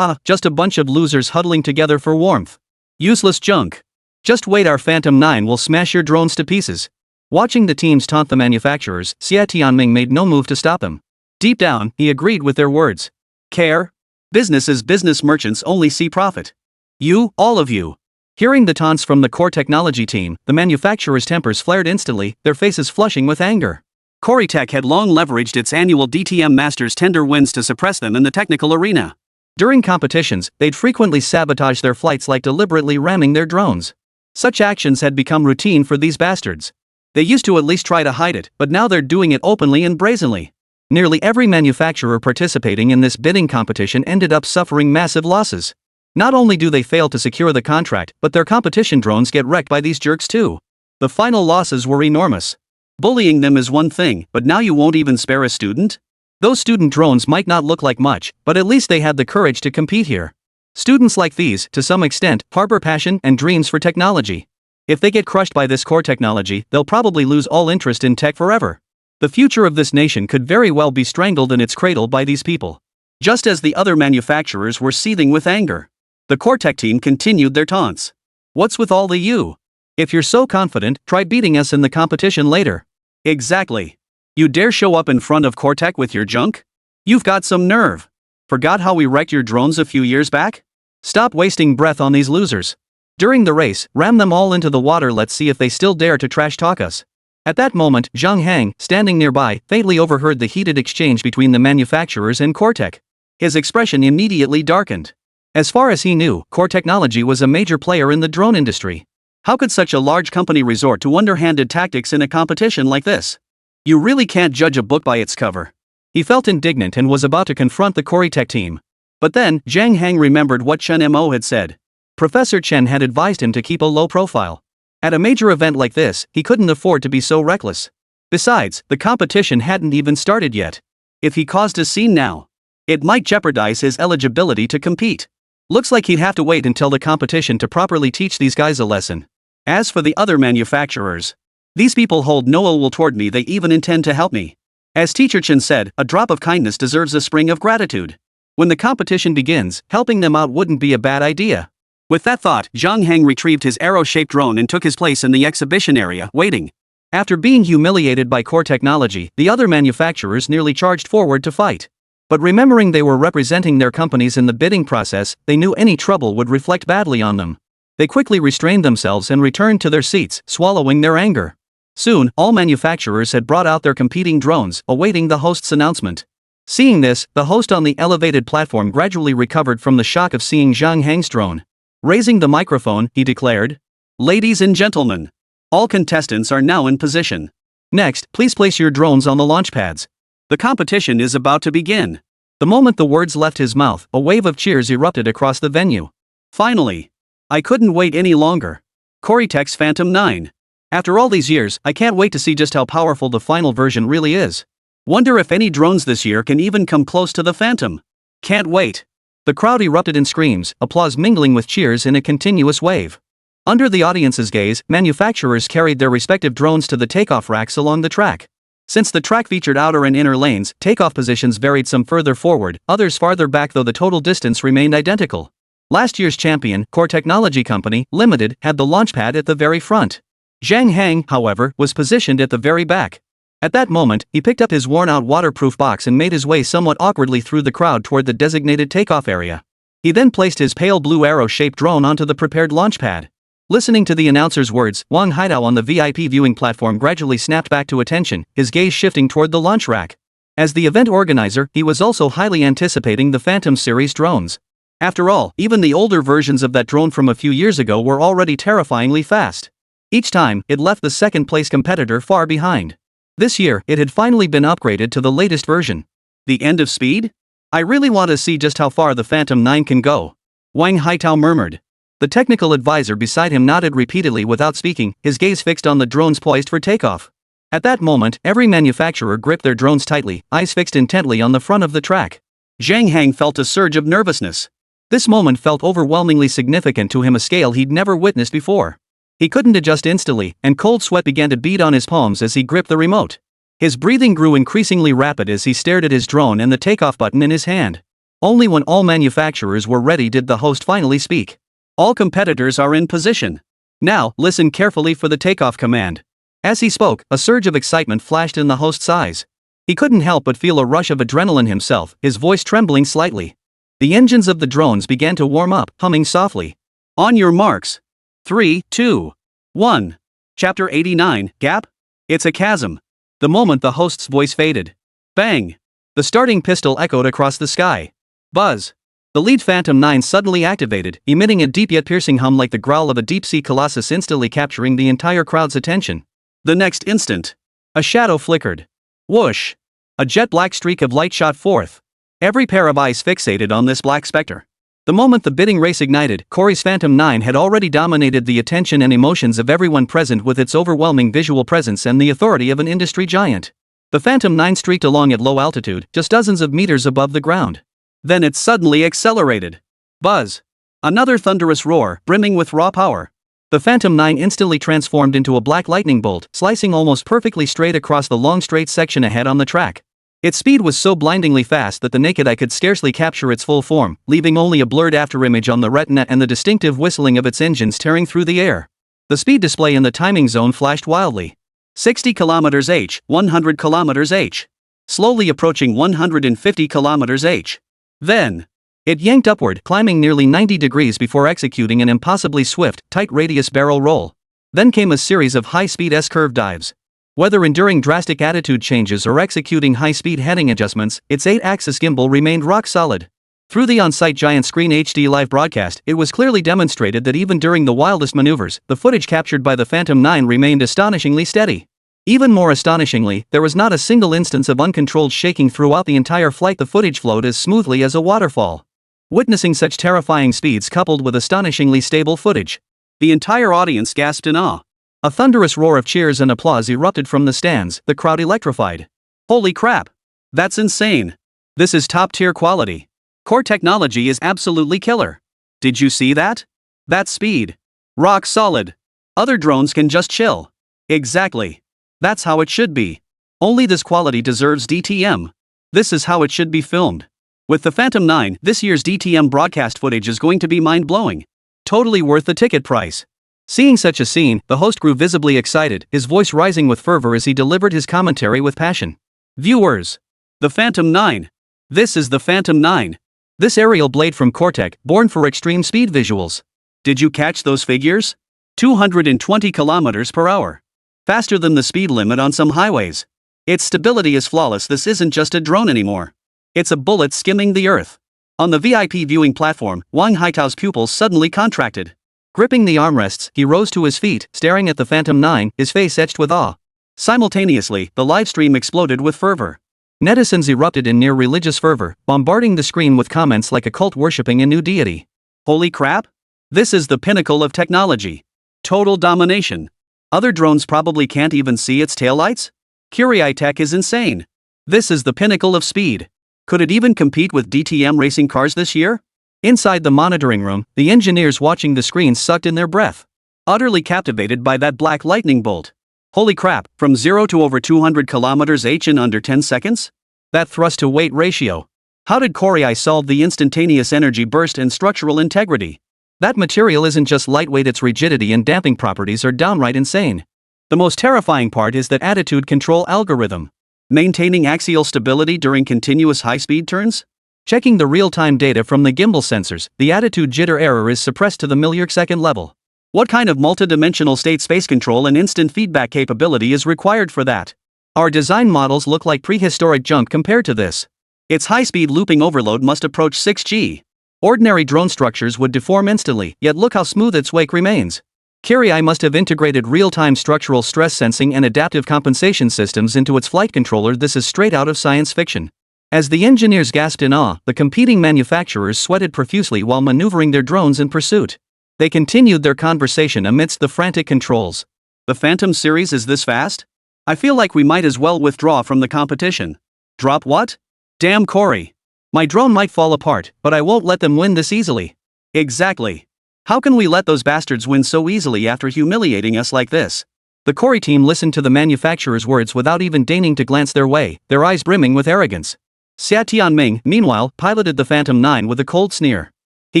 Just a bunch of losers huddling together for warmth. Useless junk. Just wait, our Phantom 9 will smash your drones to pieces. Watching the teams taunt the manufacturers, Xia Tianming made no move to stop them. Deep down, he agreed with their words. Care? Business is business, merchants only see profit. You, all of you. Hearing the taunts from the core technology team, the manufacturers' tempers flared instantly, their faces flushing with anger. Corytech had long leveraged its annual DTM Masters tender wins to suppress them in the technical arena. During competitions, they'd frequently sabotage their flights, like deliberately ramming their drones. Such actions had become routine for these bastards. They used to at least try to hide it, but now they're doing it openly and brazenly. Nearly every manufacturer participating in this bidding competition ended up suffering massive losses. Not only do they fail to secure the contract, but their competition drones get wrecked by these jerks too. The final losses were enormous. Bullying them is one thing, but now you won't even spare a student? Those student drones might not look like much, but at least they had the courage to compete here. Students like these, to some extent, harbor passion and dreams for technology. If they get crushed by this core technology, they'll probably lose all interest in tech forever. The future of this nation could very well be strangled in its cradle by these people. Just as the other manufacturers were seething with anger, the core tech team continued their taunts. What's with all the you? If you're so confident, try beating us in the competition later. Exactly. You dare show up in front of core tech with your junk? You've got some nerve. Forgot how we wrecked your drones a few years back? Stop wasting breath on these losers. During the race, ram them all into the water, let's see if they still dare to trash talk us. At that moment, Zhang Hang, standing nearby, faintly overheard the heated exchange between the manufacturers and Cortec. His expression immediately darkened. As far as he knew, Core Technology was a major player in the drone industry. How could such a large company resort to underhanded tactics in a competition like this? You really can't judge a book by its cover. He felt indignant and was about to confront the Coretech team. But then, Zhang Hang remembered what Chen Mo had said. Professor Chen had advised him to keep a low profile. At a major event like this, he couldn't afford to be so reckless. Besides, the competition hadn't even started yet. If he caused a scene now, it might jeopardize his eligibility to compete. Looks like he'd have to wait until the competition to properly teach these guys a lesson. As for the other manufacturers, these people hold no ill will toward me, they even intend to help me. As Teacher Chen said, a drop of kindness deserves a spring of gratitude. When the competition begins, helping them out wouldn't be a bad idea. With that thought, Zhang Hang retrieved his arrow-shaped drone and took his place in the exhibition area, waiting. After being humiliated by Core Technology, the other manufacturers nearly charged forward to fight. But remembering they were representing their companies in the bidding process, they knew any trouble would reflect badly on them. They quickly restrained themselves and returned to their seats, swallowing their anger. Soon, all manufacturers had brought out their competing drones, awaiting the host's announcement. Seeing this, the host on the elevated platform gradually recovered from the shock of seeing Zhang Hang's drone. Raising the microphone, he declared, "Ladies and gentlemen, all contestants are now in position. Next, please place your drones on the launch pads. The competition is about to begin." The moment the words left his mouth, a wave of cheers erupted across the venue. Finally, I couldn't wait any longer. Coretech's Phantom 9. After all these years, I can't wait to see just how powerful the final version really is. Wonder if any drones this year can even come close to the Phantom. Can't wait. The crowd erupted in screams, applause mingling with cheers in a continuous wave. Under the audience's gaze, manufacturers carried their respective drones to the takeoff racks along the track. Since the track featured outer and inner lanes, takeoff positions varied, some further forward, others farther back, though the total distance remained identical. Last year's champion, Core Technology Company, Limited, had the launch pad at the very front. Zhang Hang, however, was positioned at the very back. At that moment, he picked up his worn-out waterproof box and made his way somewhat awkwardly through the crowd toward the designated takeoff area. He then placed his pale blue arrow-shaped drone onto the prepared launch pad. Listening to the announcer's words, Wang Haidao on the VIP viewing platform gradually snapped back to attention, his gaze shifting toward the launch rack. As the event organizer, he was also highly anticipating the Phantom series drones. After all, even the older versions of that drone from a few years ago were already terrifyingly fast. Each time, it left the second-place competitor far behind. This year, it had finally been upgraded to the latest version. The end of speed? I really want to see just how far the Phantom 9 can go. Wang Haitao murmured. The technical advisor beside him nodded repeatedly without speaking, his gaze fixed on the drones poised for takeoff. At that moment, every manufacturer gripped their drones tightly, eyes fixed intently on the front of the track. Zhang Hang felt a surge of nervousness. This moment felt overwhelmingly significant to him, a scale he'd never witnessed before. He couldn't adjust instantly, and cold sweat began to bead on his palms as he gripped the remote. His breathing grew increasingly rapid as he stared at his drone and the takeoff button in his hand. Only when all manufacturers were ready did the host finally speak. All competitors are in position. Now, listen carefully for the takeoff command. As he spoke, a surge of excitement flashed in the host's eyes. He couldn't help but feel a rush of adrenaline himself, his voice trembling slightly. The engines of the drones began to warm up, humming softly. On your marks. 3, 2, 1. Chapter 89, Gap? It's a chasm. The moment the host's voice faded. Bang! The starting pistol echoed across the sky. Buzz! The lead Phantom 9 suddenly activated, emitting a deep yet piercing hum like the growl of a deep-sea colossus, instantly capturing the entire crowd's attention. The next instant, a shadow flickered. Whoosh! A jet-black streak of light shot forth. Every pair of eyes fixated on this black specter. The moment the bidding race ignited, Corey's Phantom 9 had already dominated the attention and emotions of everyone present with its overwhelming visual presence and the authority of an industry giant. The Phantom 9 streaked along at low altitude, just dozens of meters above the ground. Then it suddenly accelerated. Buzz! Another thunderous roar, brimming with raw power. The Phantom 9 instantly transformed into a black lightning bolt, slicing almost perfectly straight across the long straight section ahead on the track. Its speed was so blindingly fast that the naked eye could scarcely capture its full form, leaving only a blurred afterimage on the retina and the distinctive whistling of its engines tearing through the air. The speed display in the timing zone flashed wildly. 60 km/h, 100 km/h. Slowly approaching 150 km/h. Then, It yanked upward, climbing nearly 90 degrees before executing an impossibly swift, tight-radius barrel roll. Then came a series of high-speed S-curve dives. Whether enduring drastic attitude changes or executing high-speed heading adjustments, its 8-axis gimbal remained rock solid. Through the on-site giant screen HD live broadcast, it was clearly demonstrated that even during the wildest maneuvers, the footage captured by the Phantom 9 remained astonishingly steady. Even more astonishingly, there was not a single instance of uncontrolled shaking throughout the entire flight. The footage flowed as smoothly as a waterfall. Witnessing such terrifying speeds coupled with astonishingly stable footage, The entire audience gasped in awe. a thunderous roar of cheers and applause erupted from the stands, the crowd electrified. Holy crap! That's insane. This is top-tier quality. Core technology is absolutely killer. Did you see that? That's speed. Rock solid. Other drones can just chill. Exactly. That's how it should be. Only this quality deserves DTM. This is how it should be filmed. With the Phantom 9, this year's DTM broadcast footage is going to be mind-blowing. Totally worth the ticket price. Seeing such a scene, the host grew visibly excited, his voice rising with fervor as he delivered his commentary with passion. Viewers! The Phantom 9. This is the Phantom 9. This aerial blade from Cortec, born for extreme speed visuals. Did you catch those figures? 220 kilometers per hour. Faster than the speed limit on some highways. Its stability is flawless. This isn't just a drone anymore. It's a bullet skimming the earth. On the VIP viewing platform, Wang Haitao's pupils suddenly contracted. Gripping the armrests, he rose to his feet, staring at the Phantom 9, his face etched with awe. Simultaneously, the live stream exploded with fervor. Netizens erupted in near religious fervor, bombarding the screen with comments like a cult worshipping a new deity. Holy crap! This is the pinnacle of technology. Total domination. Other drones probably can't even see its taillights? Curie tech is insane. This is the pinnacle of speed. Could it even compete with DTM racing cars this year? Inside the monitoring room, the engineers watching the screens sucked in their breath. Utterly captivated by that black lightning bolt. Holy crap, from 0 to over 200 kilometers h in under 10 seconds? That thrust-to-weight ratio. How did Corey solve the instantaneous energy burst and structural integrity? That material isn't just lightweight, its rigidity and damping properties are downright insane. The most terrifying part is that attitude control algorithm. Maintaining axial stability during continuous high-speed turns? Checking the real-time data from the gimbal sensors, the attitude jitter error is suppressed to the millisecond level. What kind of multidimensional state space control and instant feedback capability is required for that? Our design models look like prehistoric junk compared to this. Its high-speed looping overload must approach 6G. Ordinary drone structures would deform instantly, yet look how smooth its wake remains. Curie must have integrated real-time structural stress sensing and adaptive compensation systems into its flight controller. This is straight out of science fiction. As the engineers gasped in awe, the competing manufacturers sweated profusely while maneuvering their drones in pursuit. They continued their conversation amidst the frantic controls. The Phantom series is this fast? I feel like we might as well withdraw from the competition. Drop what? Damn Corey. My drone might fall apart, but I won't let them win this easily. Exactly. How can we let those bastards win so easily after humiliating us like this? The Corey team listened to the manufacturer's words without even deigning to glance their way, their eyes brimming with arrogance. Xia Tianming, meanwhile, piloted the Phantom 9 with a cold sneer. He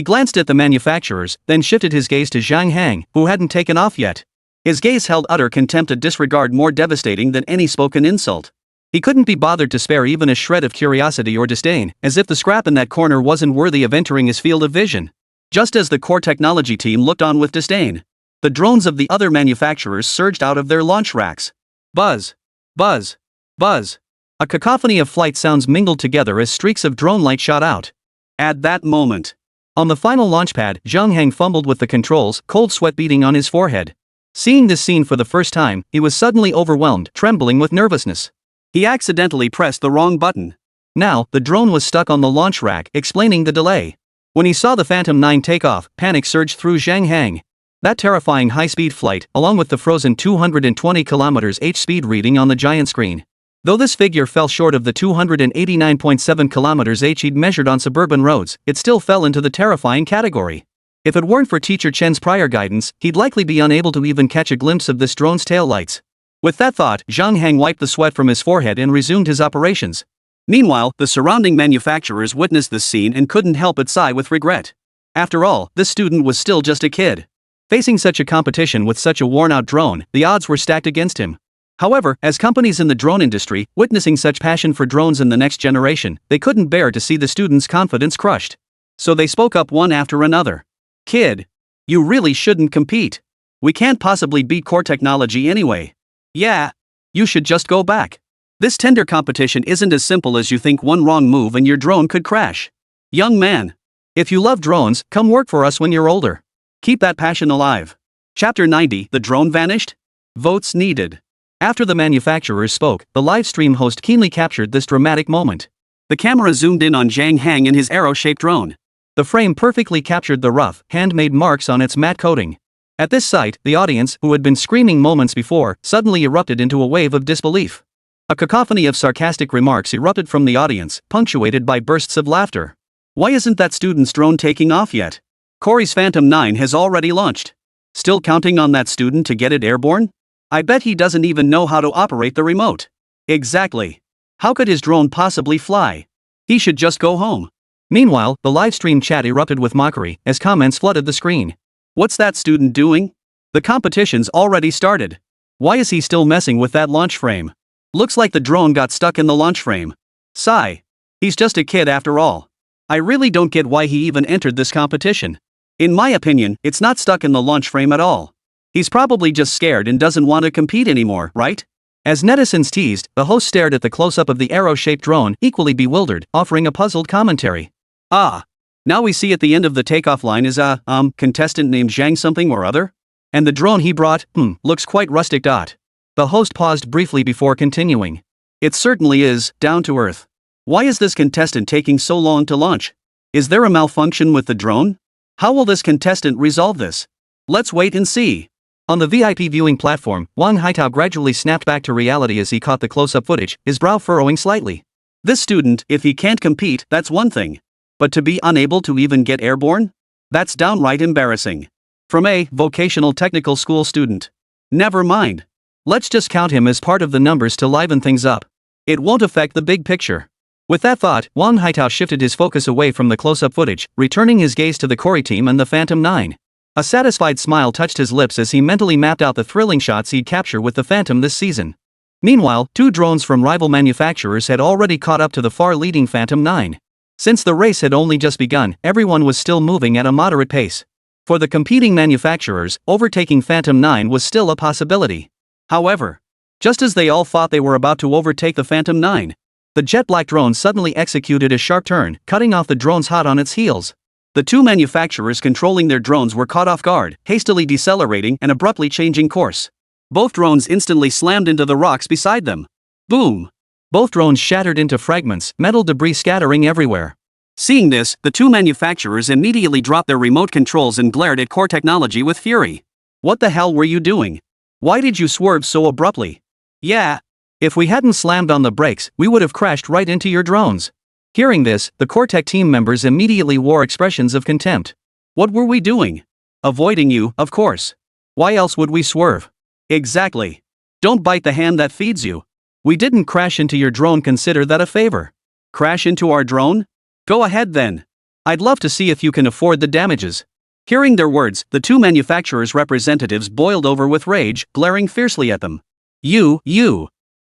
glanced at the manufacturers, then shifted his gaze to Zhang Hang, who hadn't taken off yet. His gaze held utter contempt, a disregard more devastating than any spoken insult. He couldn't be bothered to spare even a shred of curiosity or disdain, as if the scrap in that corner wasn't worthy of entering his field of vision. Just as the core technology team looked on with disdain, the drones of the other manufacturers surged out of their launch racks. Buzz! Buzz! Buzz! A cacophony of flight sounds mingled together as streaks of drone light shot out. At that moment, on the final launch pad, Zhang Hang fumbled with the controls, cold sweat beading on his forehead. Seeing this scene for the first time, he was suddenly overwhelmed, trembling with nervousness. He accidentally pressed the wrong button. Now, the drone was stuck on the launch rack, explaining the delay. When he saw the Phantom 9 take off, panic surged through Zhang Hang. That terrifying high-speed flight, along with the frozen 220 km/h speed reading on the giant screen. Though this figure fell short of the 289.7 km/h he'd measured on suburban roads, it still fell into the terrifying category. If it weren't for teacher Chen's prior guidance, he'd likely be unable to even catch a glimpse of this drone's taillights. With that thought, Zhang Hang wiped the sweat from his forehead and resumed his operations. Meanwhile, the surrounding manufacturers witnessed this scene and couldn't help but sigh with regret. After all, this student was still just a kid. Facing such a competition with such a worn-out drone, the odds were stacked against him. However, as companies in the drone industry, witnessing such passion for drones in the next generation, they couldn't bear to see the student's confidence crushed. So they spoke up one after another. Kid, you really shouldn't compete. We can't possibly beat core technology anyway. Yeah, you should just go back. This tender competition isn't as simple as you think. One wrong move and your drone could crash. Young man, if you love drones, come work for us when you're older. Keep that passion alive. Chapter 90, The Drone Vanished? Votes needed. After the manufacturers spoke, the live stream host keenly captured this dramatic moment. The camera zoomed in on Zhang Hang and his arrow-shaped drone. The frame perfectly captured the rough, handmade marks on its matte coating. At this sight, the audience, who had been screaming moments before, suddenly erupted into a wave of disbelief. A cacophony of sarcastic remarks erupted from the audience, punctuated by bursts of laughter. Why isn't that student's drone taking off yet? Corey's Phantom 9 has already launched. Still counting on that student to get it airborne? I bet he doesn't even know how to operate the remote. Exactly. How could his drone possibly fly? He should just go home. Meanwhile, the livestream chat erupted with mockery as comments flooded the screen. What's that student doing? The competition's already started. Why is he still messing with that launch frame? Looks like the drone got stuck in the launch frame. Sigh. He's just a kid after all. I really don't get why he even entered this competition. In my opinion, it's not stuck in the launch frame at all. He's probably just scared and doesn't want to compete anymore, right? As netizens teased, the host stared at the close-up of the arrow-shaped drone, equally bewildered, offering a puzzled commentary. Ah. Now we see at the end of the takeoff line is a, contestant named Zhang something or other? And the drone he brought, looks quite rustic. The host paused briefly before continuing. It certainly is, down to earth. Why is this contestant taking so long to launch? Is there a malfunction with the drone? How will this contestant resolve this? Let's wait and see. On the VIP viewing platform, Wang Haitao gradually snapped back to reality as he caught the close-up footage, his brow furrowing slightly. This student, if he can't compete, that's one thing. But to be unable to even get airborne? That's downright embarrassing. From a vocational technical school student. Never mind. Let's just count him as part of the numbers to liven things up. It won't affect the big picture. With that thought, Wang Haitao shifted his focus away from the close-up footage, returning his gaze to the Corey team and the Phantom 9. A satisfied smile touched his lips as he mentally mapped out the thrilling shots he'd capture with the Phantom this season. Meanwhile, 2 drones from rival manufacturers had already caught up to the far-leading Phantom 9. Since the race had only just begun, everyone was still moving at a moderate pace. For the competing manufacturers, overtaking Phantom 9 was still a possibility. However, just as they all thought they were about to overtake the Phantom 9, the jet-black drone suddenly executed a sharp turn, cutting off the drones hot on its heels. The 2 manufacturers controlling their drones were caught off guard, hastily decelerating and abruptly changing course. Both drones instantly slammed into the rocks beside them. Boom! Both drones shattered into fragments, metal debris scattering everywhere. Seeing this, the 2 manufacturers immediately dropped their remote controls and glared at Core Technology with fury. What the hell were you doing? Why did you swerve so abruptly? Yeah. If we hadn't slammed on the brakes, we would have crashed right into your drones. Hearing this, the Core Tech team members immediately wore expressions of contempt. What were we doing? Avoiding you, of course. Why else would we swerve? Exactly. Don't bite the hand that feeds you. We didn't crash into your drone. Consider that a favor. Crash into our drone? Go ahead then. I'd love to see if you can afford the damages. Hearing their words, the 2 manufacturers' representatives boiled over with rage, glaring fiercely at them. You.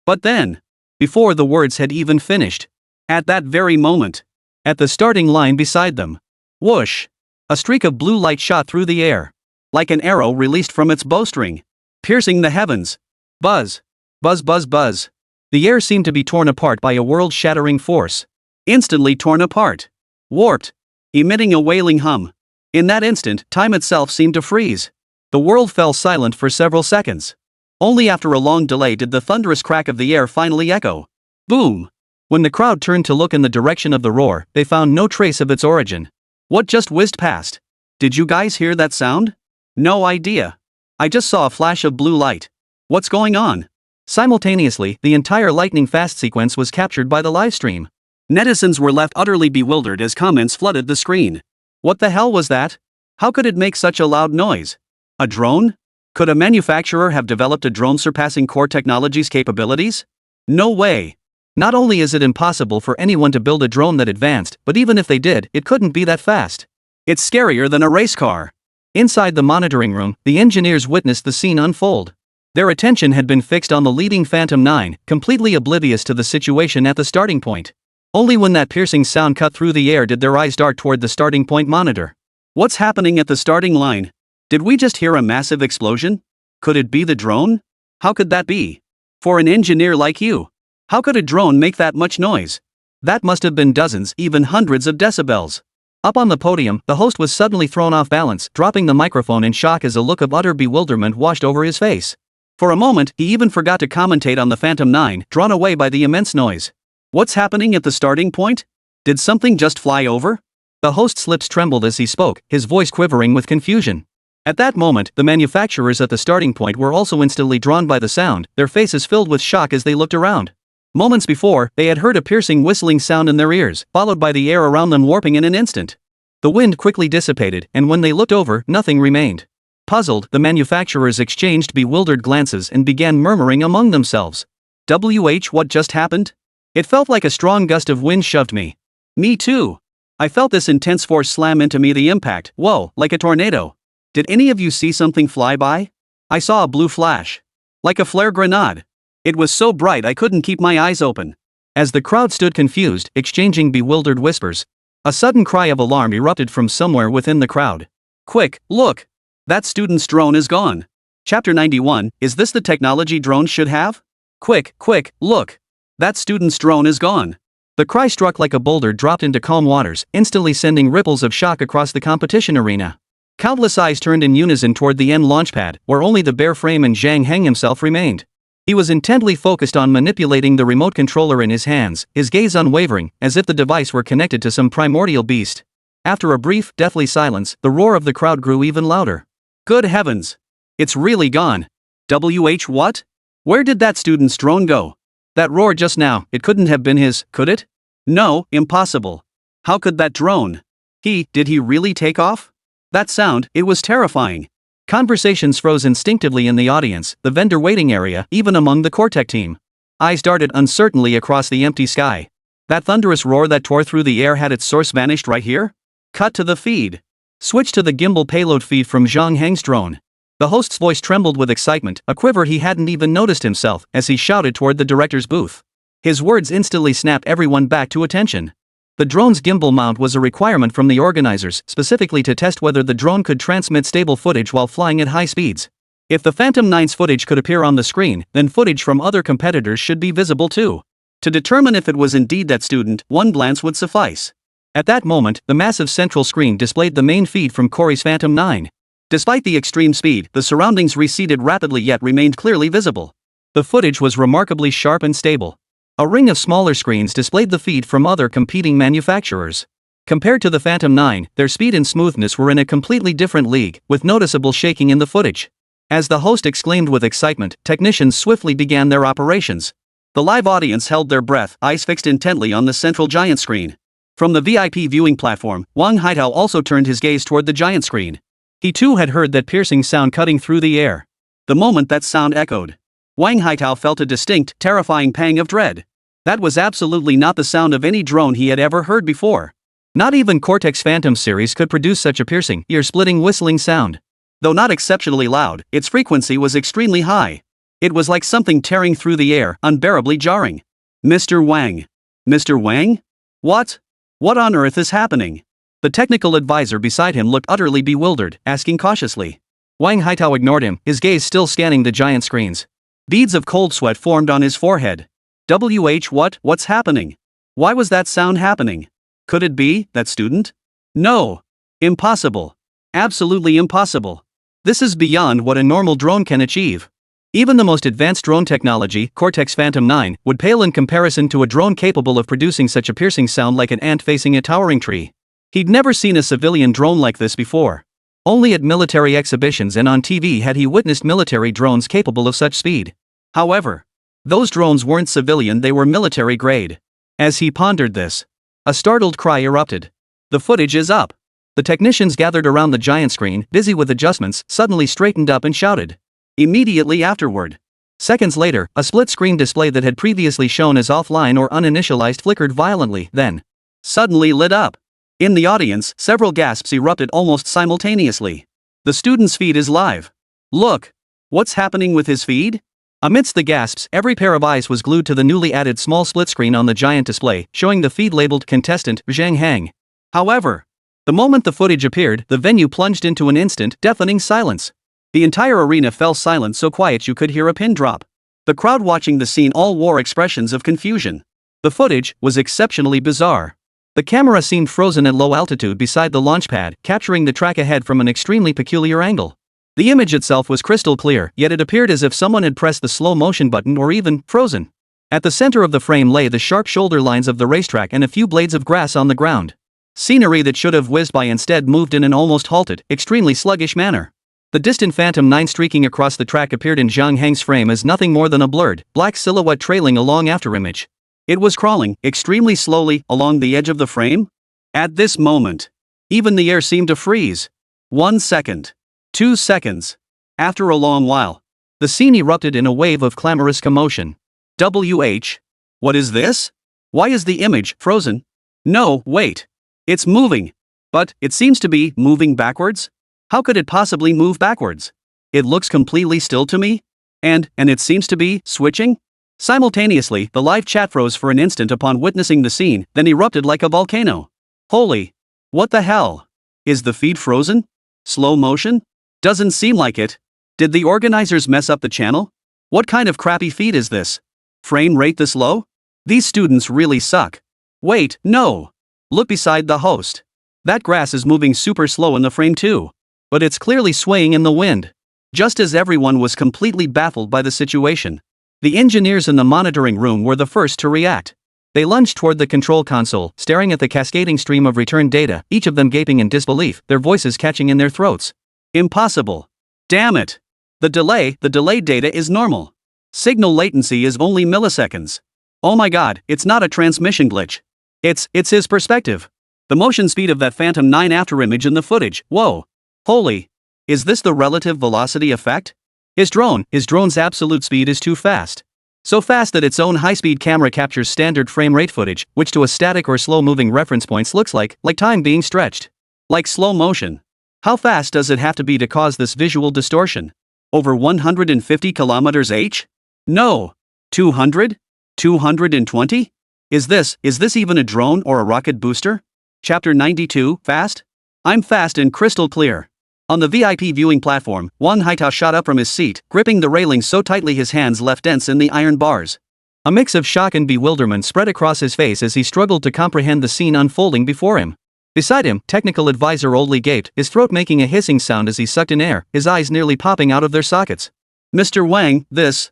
But then, before the words had even finished, at that very moment, at the starting line beside them, whoosh, a streak of blue light shot through the air, like an arrow released from its bowstring, piercing the heavens. Buzz. Buzz, buzz, buzz. The air seemed to be torn apart by a world-shattering force. Instantly torn apart. Warped. Emitting a wailing hum. In that instant, time itself seemed to freeze. The world fell silent for several seconds. Only after a long delay did the thunderous crack of the air finally echo. Boom! When the crowd turned to look in the direction of the roar, they found no trace of its origin. What just whizzed past? Did you guys hear that sound? No idea. I just saw a flash of blue light. What's going on? Simultaneously, the entire lightning-fast sequence was captured by the livestream. Netizens were left utterly bewildered as comments flooded the screen. What the hell was that? How could it make such a loud noise? A drone? Could a manufacturer have developed a drone surpassing Core Technology's capabilities? No way. Not only is it impossible for anyone to build a drone that advanced, but even if they did, it couldn't be that fast. It's scarier than a race car. Inside the monitoring room, the engineers witnessed the scene unfold. Their attention had been fixed on the leading Phantom 9, completely oblivious to the situation at the starting point. Only when that piercing sound cut through the air did their eyes dart toward the starting point monitor. What's happening at the starting line? Did we just hear a massive explosion? Could it be the drone? How could that be? For an engineer like you, how could a drone make that much noise? That must have been dozens, even hundreds of decibels. Up on the podium, the host was suddenly thrown off balance, dropping the microphone in shock as a look of utter bewilderment washed over his face. For a moment, he even forgot to commentate on the Phantom 9, drawn away by the immense noise. What's happening at the starting point? Did something just fly over? The host's lips trembled as he spoke, his voice quivering with confusion. At that moment, the manufacturers at the starting point were also instantly drawn by the sound, their faces filled with shock as they looked around. Moments before, they had heard a piercing whistling sound in their ears, followed by the air around them warping in an instant. The wind quickly dissipated, and when they looked over, nothing remained. Puzzled, the manufacturers exchanged bewildered glances and began murmuring among themselves. What just happened? It felt like a strong gust of wind shoved me. Me too. I felt this intense force slam into me, the impact, whoa, like a tornado. Did any of you see something fly by? I saw a blue flash. Like a flare grenade. It was so bright I couldn't keep my eyes open. As the crowd stood confused, exchanging bewildered whispers, a sudden cry of alarm erupted from somewhere within the crowd. Quick, look! That student's drone is gone. Chapter 91, is this the technology drones should have? Quick, look! That student's drone is gone. The cry struck like a boulder dropped into calm waters, instantly sending ripples of shock across the competition arena. Countless eyes turned in unison toward the end launchpad, where only the bare frame and Zhang Heng himself remained. He was intently focused on manipulating the remote controller in his hands, his gaze unwavering, as if the device were connected to some primordial beast. After a brief, deathly silence, the roar of the crowd grew even louder. Good heavens! It's really gone. What? Where did that student's drone go? That roar just now, it couldn't have been his, could it? No, impossible. How could that drone? Did he really take off? That sound, it was terrifying. Conversations froze instinctively in the audience, the vendor waiting area, even among the Cortec team. Eyes darted uncertainly across the empty sky. That thunderous roar that tore through the air had its source vanished right here? Cut to the feed. Switch to the gimbal payload feed from Zhang Heng's drone. The host's voice trembled with excitement, a quiver he hadn't even noticed himself, as he shouted toward the director's booth. His words instantly snapped everyone back to attention. The drone's gimbal mount was a requirement from the organizers, specifically to test whether the drone could transmit stable footage while flying at high speeds. If the Phantom 9's footage could appear on the screen, then footage from other competitors should be visible too. To determine if it was indeed that student, one glance would suffice. At that moment, the massive central screen displayed the main feed from Corey's Phantom 9. Despite the extreme speed, the surroundings receded rapidly yet remained clearly visible. The footage was remarkably sharp and stable. A ring of smaller screens displayed the feed from other competing manufacturers. Compared to the Phantom 9, their speed and smoothness were in a completely different league, with noticeable shaking in the footage. As the host exclaimed with excitement, technicians swiftly began their operations. The live audience held their breath, eyes fixed intently on the central giant screen. From the VIP viewing platform, Wang Haitao also turned his gaze toward the giant screen. He too had heard that piercing sound cutting through the air. The moment that sound echoed, Wang Haitao felt a distinct, terrifying pang of dread. That was absolutely not the sound of any drone he had ever heard before. Not even Cortex Phantom series could produce such a piercing, ear-splitting whistling sound. Though not exceptionally loud, its frequency was extremely high. It was like something tearing through the air, unbearably jarring. Mr. Wang? Mr. Wang? What? What on earth is happening? The technical advisor beside him looked utterly bewildered, asking cautiously. Wang Haitao ignored him, his gaze still scanning the giant screens. Beads of cold sweat formed on his forehead. What's happening? Why was that sound happening? Could it be that student? No. Impossible. Absolutely impossible. This is beyond what a normal drone can achieve. Even the most advanced drone technology, Cortex Phantom 9, would pale in comparison to a drone capable of producing such a piercing sound like an ant facing a towering tree. He'd never seen a civilian drone like this before. Only at military exhibitions and on TV had he witnessed military drones capable of such speed. However, those drones weren't civilian, they were military grade. As he pondered this, a startled cry erupted. The footage is up. The technicians gathered around the giant screen, busy with adjustments, suddenly straightened up and shouted. Immediately afterward. Seconds later, a split-screen display that had previously shown as offline or uninitialized flickered violently, then suddenly lit up. In the audience, several gasps erupted almost simultaneously. The student's feed is live. Look! What's happening with his feed? Amidst the gasps, every pair of eyes was glued to the newly added small split screen on the giant display, showing the feed labeled contestant Zhang Hang. However, the moment the footage appeared, the venue plunged into an instant, deafening silence. The entire arena fell silent, so quiet you could hear a pin drop. The crowd watching the scene all wore expressions of confusion. The footage was exceptionally bizarre. The camera seemed frozen at low altitude beside the launch pad, capturing the track ahead from an extremely peculiar angle. The image itself was crystal clear, yet it appeared as if someone had pressed the slow motion button or even frozen. At the center of the frame lay the sharp shoulder lines of the racetrack and a few blades of grass on the ground. Scenery that should have whizzed by instead moved in an almost halted, extremely sluggish manner. The distant Phantom 9 streaking across the track appeared in Zhang Hang's frame as nothing more than a blurred, black silhouette trailing a long afterimage. It was crawling, extremely slowly, along the edge of the frame. At this moment, even the air seemed to freeze. 1 second. 2 seconds. After a long while, the scene erupted in a wave of clamorous commotion. What is this? Why is the image frozen? No, wait. It's moving. But it seems to be moving backwards? How could it possibly move backwards? It looks completely still to me. And it seems to be switching? Simultaneously, the live chat froze for an instant upon witnessing the scene, then erupted like a volcano. Holy! What the hell? Is the feed frozen? Slow motion? Doesn't seem like it. Did the organizers mess up the channel? What kind of crappy feed is this? Frame rate this low? These students really suck. Wait, no. Look beside the host. That grass is moving super slow in the frame too. But it's clearly swaying in the wind. Just as everyone was completely baffled by the situation, the engineers in the monitoring room were the first to react. They lunged toward the control console, staring at the cascading stream of return data, each of them gaping in disbelief, their voices catching in their throats. Impossible. Damn it. The delayed data is normal. Signal latency is only milliseconds. Oh my god, it's not a transmission glitch. It's his perspective. The motion speed of that Phantom 9 afterimage in the footage, whoa. Holy. Is this the relative velocity effect? His drone's absolute speed is too fast. So fast that its own high-speed camera captures standard frame rate footage, which to a static or slow-moving reference points looks like time being stretched. Like slow motion. How fast does it have to be to cause this visual distortion? Over 150 km/h? No. 200? 220? Is this even a drone or a rocket booster? Chapter 92, Fast? I'm fast and crystal clear. On the VIP viewing platform, Wang Haitao shot up from his seat, gripping the railing so tightly his hands left dents in the iron bars. A mix of shock and bewilderment spread across his face as he struggled to comprehend the scene unfolding before him. Beside him, technical advisor Oldly gaped, his throat making a hissing sound as he sucked in air, his eyes nearly popping out of their sockets. Mr. Wang, this.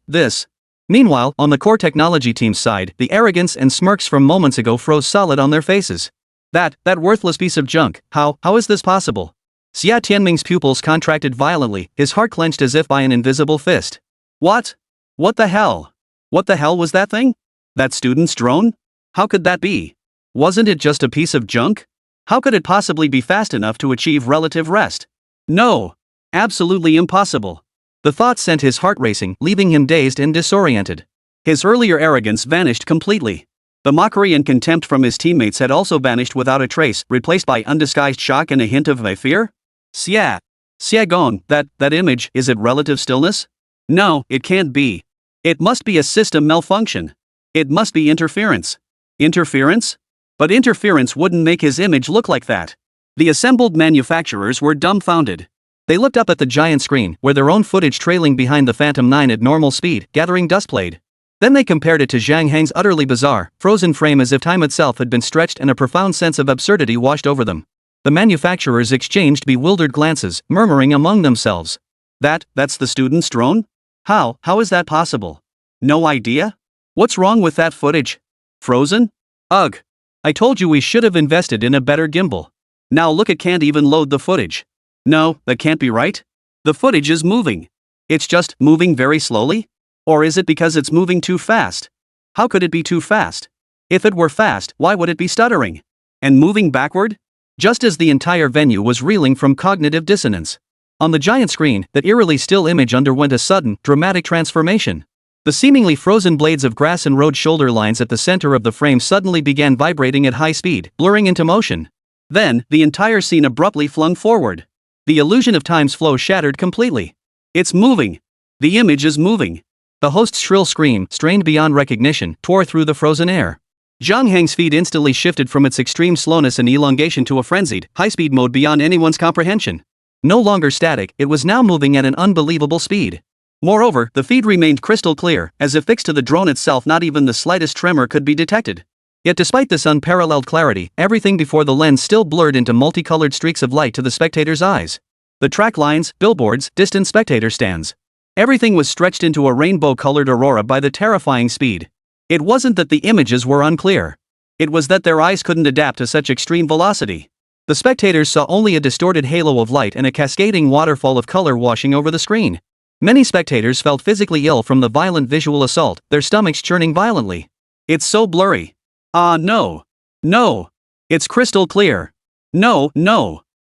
Meanwhile, on the core technology team's side, the arrogance and smirks from moments ago froze solid on their faces. That worthless piece of junk, how is this possible? Xia Tianming's pupils contracted violently, his heart clenched as if by an invisible fist. What? What the hell? What the hell was that thing? That student's drone? How could that be? Wasn't it just a piece of junk? How could it possibly be fast enough to achieve relative rest? No. Absolutely impossible. The thought sent his heart racing, leaving him dazed and disoriented. His earlier arrogance vanished completely. The mockery and contempt from his teammates had also vanished without a trace, replaced by undisguised shock and a hint of fear. Xia Gong, that image, is it relative stillness? No, it can't be. It must be a system malfunction. It must be interference. Interference? But interference wouldn't make his image look like that. The assembled manufacturers were dumbfounded. They looked up at the giant screen, where their own footage trailing behind the Phantom 9 at normal speed, gathering dust played. Then they compared it to Zhang Hang's utterly bizarre, frozen frame as if time itself had been stretched and a profound sense of absurdity washed over them. The manufacturers exchanged bewildered glances, murmuring among themselves. That's the student's drone? How is that possible? No idea? What's wrong with that footage? Frozen? Ugh. I told you we should have invested in a better gimbal. Now look, it can't even load the footage. No, that can't be right. The footage is moving. It's just moving very slowly? Or is it because it's moving too fast? How could it be too fast? If it were fast, why would it be stuttering? And moving backward? Just as the entire venue was reeling from cognitive dissonance. On the giant screen, that eerily still image underwent a sudden, dramatic transformation. The seemingly frozen blades of grass and road shoulder lines at the center of the frame suddenly began vibrating at high speed, blurring into motion. Then, the entire scene abruptly flung forward. The illusion of time's flow shattered completely. It's moving. The image is moving. The host's shrill scream, strained beyond recognition, tore through the frozen air. Zhang Heng's feed instantly shifted from its extreme slowness and elongation to a frenzied, high-speed mode beyond anyone's comprehension. No longer static, it was now moving at an unbelievable speed. Moreover, the feed remained crystal clear, as if fixed to the drone itself. Not even the slightest tremor could be detected. Yet despite this unparalleled clarity, everything before the lens still blurred into multicolored streaks of light to the spectator's eyes. The track lines, billboards, distant spectator stands. Everything was stretched into a rainbow-colored aurora by the terrifying speed. It wasn't that the images were unclear. It was that their eyes couldn't adapt to such extreme velocity. The spectators saw only a distorted halo of light and a cascading waterfall of color washing over the screen. Many spectators felt physically ill from the violent visual assault, their stomachs churning violently. It's so blurry. No. No. It's crystal clear. No.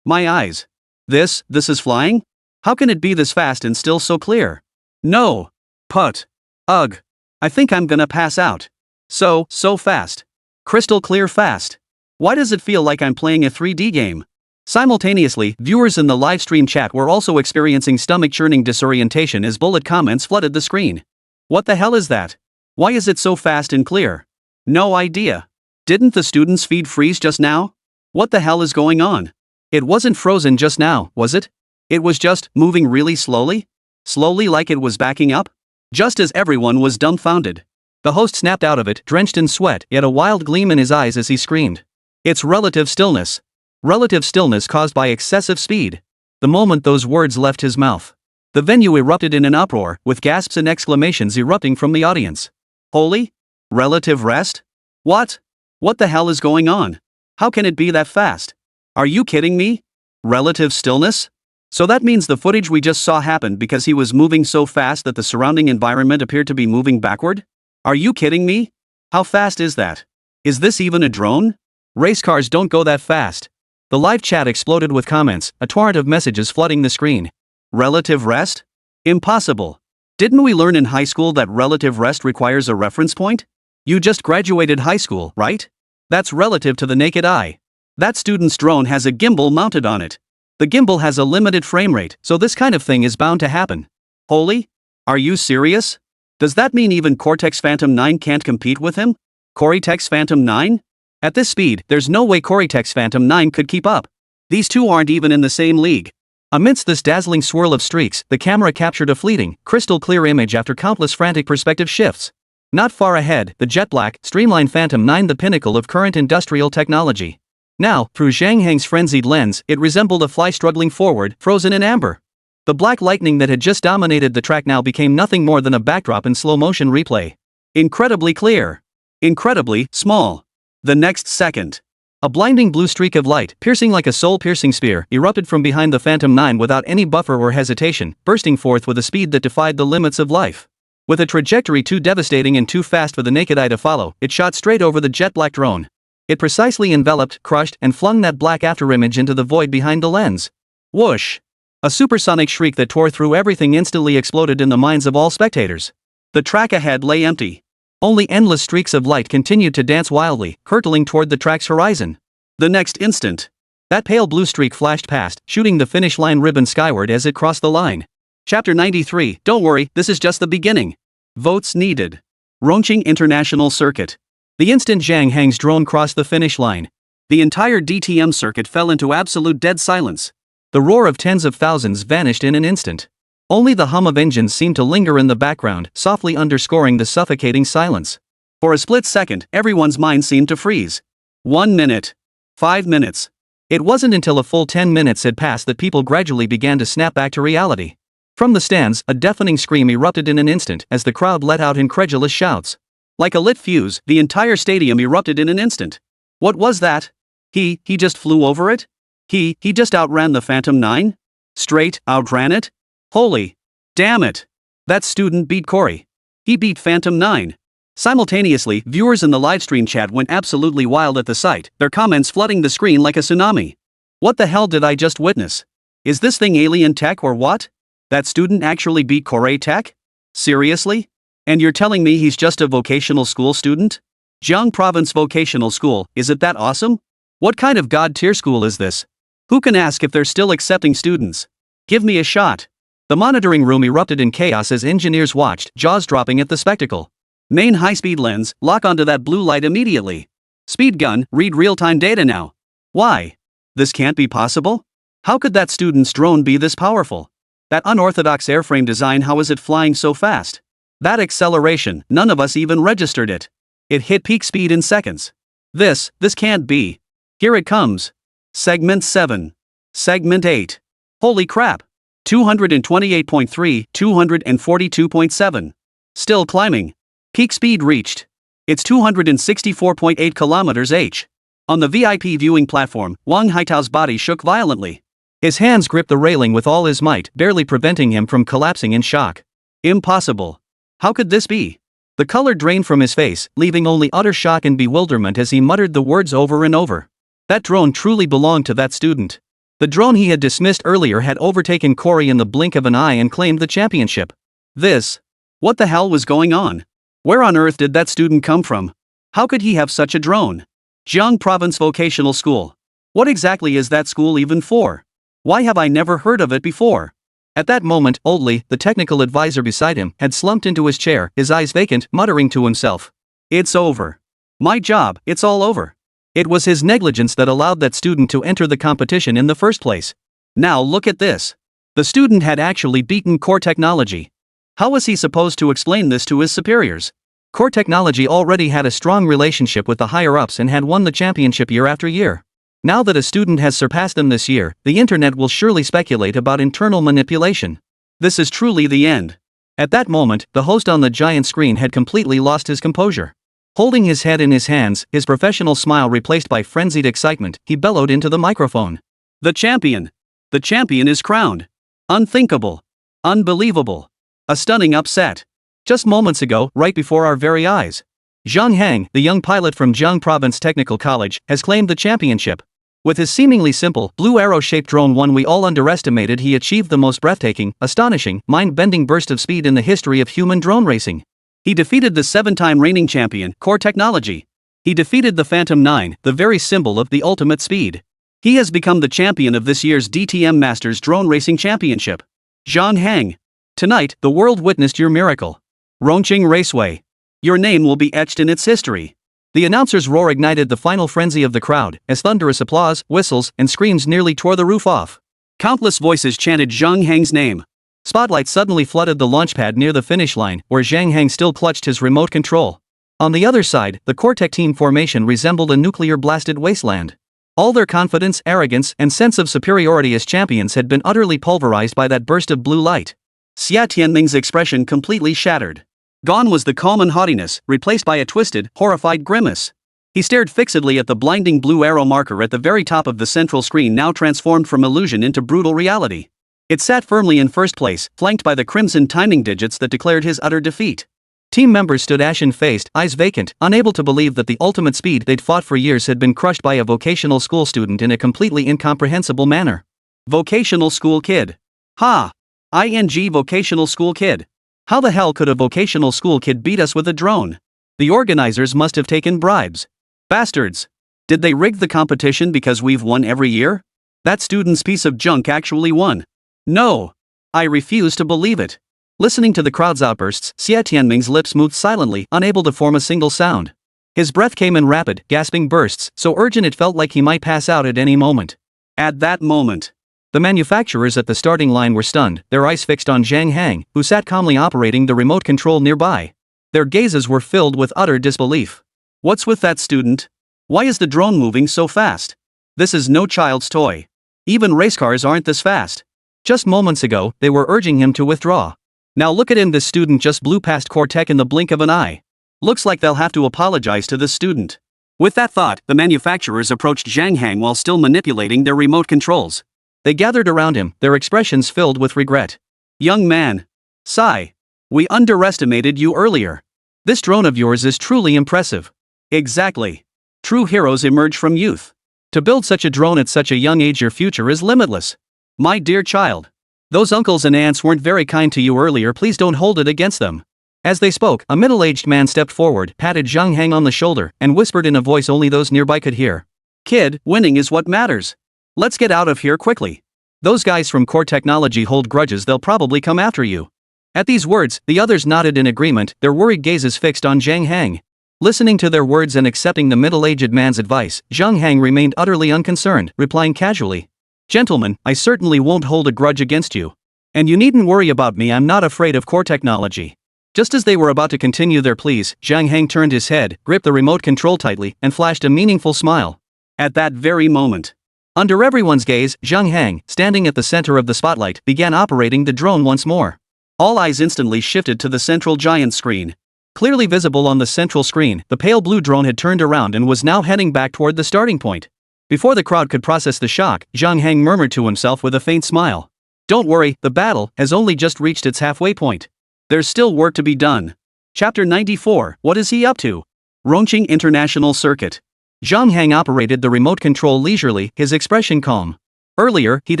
My eyes. This is flying? How can it be this fast and still so clear? No. Put. Ugh. I think I'm gonna pass out. So fast. Crystal clear fast. Why does it feel like I'm playing a 3D game? Simultaneously, viewers in the livestream chat were also experiencing stomach-churning disorientation as bullet comments flooded the screen. What the hell is that? Why is it so fast and clear? No idea. Didn't the student's feed freeze just now? What the hell is going on? It wasn't frozen just now, was it? It was just moving really slowly? Slowly, like it was backing up? Just as everyone was dumbfounded. The host snapped out of it, drenched in sweat, yet a wild gleam in his eyes as he screamed. It's relative stillness. Relative stillness caused by excessive speed. The moment those words left his mouth, the venue erupted in an uproar, with gasps and exclamations erupting from the audience. Holy? Relative rest? What? What the hell is going on? How can it be that fast? Are you kidding me? Relative stillness? So that means the footage we just saw happened because he was moving so fast that the surrounding environment appeared to be moving backward? Are you kidding me? How fast is that? Is this even a drone? Race cars don't go that fast. The live chat exploded with comments, a torrent of messages flooding the screen. Relative rest? Impossible. Didn't we learn in high school that relative rest requires a reference point? You just graduated high school, right? That's relative to the naked eye. That student's drone has a gimbal mounted on it. The gimbal has a limited frame rate, so this kind of thing is bound to happen. Holy? Are you serious? Does that mean even Cortex Phantom 9 can't compete with him? Cortex Phantom 9? At this speed, there's no way Cortex Phantom 9 could keep up. These two aren't even in the same league. Amidst this dazzling swirl of streaks, the camera captured a fleeting, crystal clear image after countless frantic perspective shifts. Not far ahead, the jet-black, streamlined Phantom 9, the pinnacle of current industrial technology. Now, through Zhang Heng's frenzied lens, it resembled a fly struggling forward, frozen in amber. The black lightning that had just dominated the track now became nothing more than a backdrop in slow-motion replay. Incredibly clear. Incredibly small. The next second, a blinding blue streak of light, piercing like a soul-piercing spear, erupted from behind the Phantom 9 without any buffer or hesitation, bursting forth with a speed that defied the limits of life. With a trajectory too devastating and too fast for the naked eye to follow, it shot straight over the jet-black drone. It precisely enveloped, crushed, and flung that black afterimage into the void behind the lens. Whoosh! A supersonic shriek that tore through everything instantly exploded in the minds of all spectators. The track ahead lay empty. Only endless streaks of light continued to dance wildly, hurtling toward the track's horizon. The next instant, that pale blue streak flashed past, shooting the finish line ribbon skyward as it crossed the line. Chapter 93, don't worry, this is just the beginning. Votes needed. Rongqing International Circuit. The instant Zhang Heng's drone crossed the finish line, the entire DTM circuit fell into absolute dead silence. The roar of tens of thousands vanished in an instant. Only the hum of engines seemed to linger in the background, softly underscoring the suffocating silence. For a split second, everyone's mind seemed to freeze. 1 minute. 5 minutes. It wasn't until a full 10 minutes had passed that people gradually began to snap back to reality. From the stands, a deafening scream erupted in an instant as the crowd let out incredulous shouts. Like a lit fuse, the entire stadium erupted in an instant. What was that? He just flew over it? He just outran the Phantom 9? Straight outran it? Holy. Damn it. That student beat Corey. He beat Phantom 9. Simultaneously, viewers in the livestream chat went absolutely wild at the sight, their comments flooding the screen like a tsunami. What the hell did I just witness? Is this thing alien tech or what? That student actually beat Corey tech? Seriously? And you're telling me he's just a vocational school student? Jiang Province Vocational School, is it that awesome? What kind of god-tier school is this? Who can ask if they're still accepting students? Give me a shot. The monitoring room erupted in chaos as engineers watched, jaws dropping at the spectacle. Main high-speed lens, lock onto that blue light immediately. Speed gun, read real-time data now. Why? This can't be possible? How could that student's drone be this powerful? That unorthodox airframe design, how is it flying so fast? That acceleration, none of us even registered it. It hit peak speed in seconds. This can't be. Here it comes. Segment 7. Segment 8. Holy crap. 228.3, 242.7. Still climbing. Peak speed reached. It's 264.8 kilometers h. On the VIP viewing platform, Wang Haitao's body shook violently. His hands gripped the railing with all his might, barely preventing him from collapsing in shock. Impossible. How could this be? The color drained from his face, leaving only utter shock and bewilderment as he muttered the words over and over. That drone truly belonged to that student. The drone he had dismissed earlier had overtaken Corey in the blink of an eye and claimed the championship. What the hell was going on? Where on earth did that student come from? How could he have such a drone? Jiang Province Vocational School. What exactly is that school even for? Why have I never heard of it before? At that moment, Oldley, the technical advisor beside him, had slumped into his chair, his eyes vacant, muttering to himself. It's over. My job, it's all over. It was his negligence that allowed that student to enter the competition in the first place. Now look at this. The student had actually beaten Core Technology. How was he supposed to explain this to his superiors? Core Technology already had a strong relationship with the higher-ups and had won the championship year after year. Now that a student has surpassed them this year, the internet will surely speculate about internal manipulation. This is truly the end. At that moment, the host on the giant screen had completely lost his composure. Holding his head in his hands, his professional smile replaced by frenzied excitement, he bellowed into the microphone. The champion! The champion is crowned! Unthinkable! Unbelievable! A stunning upset! Just moments ago, right before our very eyes. Zhang Hang, the young pilot from Jiang Province Technical College, has claimed the championship. With his seemingly simple, blue arrow-shaped drone, one we all underestimated, he achieved the most breathtaking, astonishing, mind-bending burst of speed in the history of human drone racing. He defeated the 7-time reigning champion, Core Technology. He defeated the Phantom 9, the very symbol of the ultimate speed. He has become the champion of this year's DTM Masters Drone Racing Championship. Zhang Hang. Tonight, the world witnessed your miracle. Rongqing Raceway. Your name will be etched in its history. The announcer's roar ignited the final frenzy of the crowd, as thunderous applause, whistles, and screams nearly tore the roof off. Countless voices chanted Zhang Hang's name. Spotlight suddenly flooded the launchpad near the finish line, where Zhang Hang still clutched his remote control. On the other side, the Cortec team formation resembled a nuclear-blasted wasteland. All their confidence, arrogance, and sense of superiority as champions had been utterly pulverized by that burst of blue light. Xia Tianming's expression completely shattered. Gone was the calm and haughtiness, replaced by a twisted, horrified grimace. He stared fixedly at the blinding blue arrow marker at the very top of the central screen, now transformed from illusion into brutal reality. It sat firmly in first place, flanked by the crimson timing digits that declared his utter defeat. Team members stood ashen-faced, eyes vacant, unable to believe that the ultimate speed they'd fought for years had been crushed by a vocational school student in a completely incomprehensible manner. Vocational school kid. Ha! ING vocational school kid. How the hell could a vocational school kid beat us with a drone? The organizers must have taken bribes. Bastards! Did they rig the competition because we've won every year? That student's piece of junk actually won. No! I refuse to believe it. Listening to the crowd's outbursts, Xia Tianming's lips moved silently, unable to form a single sound. His breath came in rapid, gasping bursts, so urgent it felt like he might pass out at any moment. At that moment, the manufacturers at the starting line were stunned, their eyes fixed on Zhang Hang, who sat calmly operating the remote control nearby. Their gazes were filled with utter disbelief. What's with that student? Why is the drone moving so fast? This is no child's toy. Even race cars aren't this fast. Just moments ago, they were urging him to withdraw. Now look at him, this student just blew past Cortec in the blink of an eye. Looks like they'll have to apologize to this student. With that thought, the manufacturers approached Zhang Hang while still manipulating their remote controls. They gathered around him, their expressions filled with regret. Young man. Sigh. We underestimated you earlier. This drone of yours is truly impressive. Exactly. True heroes emerge from youth. To build such a drone at such a young age, your future is limitless. My dear child. Those uncles and aunts weren't very kind to you earlier, please don't hold it against them. As they spoke, a middle-aged man stepped forward, patted Zhang Hang on the shoulder, and whispered in a voice only those nearby could hear. Kid, winning is what matters. Let's get out of here quickly. Those guys from Core Technology hold grudges, they'll probably come after you. At these words, the others nodded in agreement, their worried gazes fixed on Zhang Hang. Listening to their words and accepting the middle-aged man's advice, Zhang Hang remained utterly unconcerned, replying casually, "Gentlemen, I certainly won't hold a grudge against you. And you needn't worry about me, I'm not afraid of Core Technology." Just as they were about to continue their pleas, Zhang Hang turned his head, gripped the remote control tightly, and flashed a meaningful smile. At that very moment, under everyone's gaze, Zhang Hang, standing at the center of the spotlight, began operating the drone once more. All eyes instantly shifted to the central giant screen. Clearly visible on the central screen, the pale blue drone had turned around and was now heading back toward the starting point. Before the crowd could process the shock, Zhang Hang murmured to himself with a faint smile, "Don't worry, the battle has only just reached its halfway point. There's still work to be done." Chapter 94, What is he up to? Rongqing International Circuit. Zhang Hang operated the remote control leisurely, his expression calm. Earlier, he'd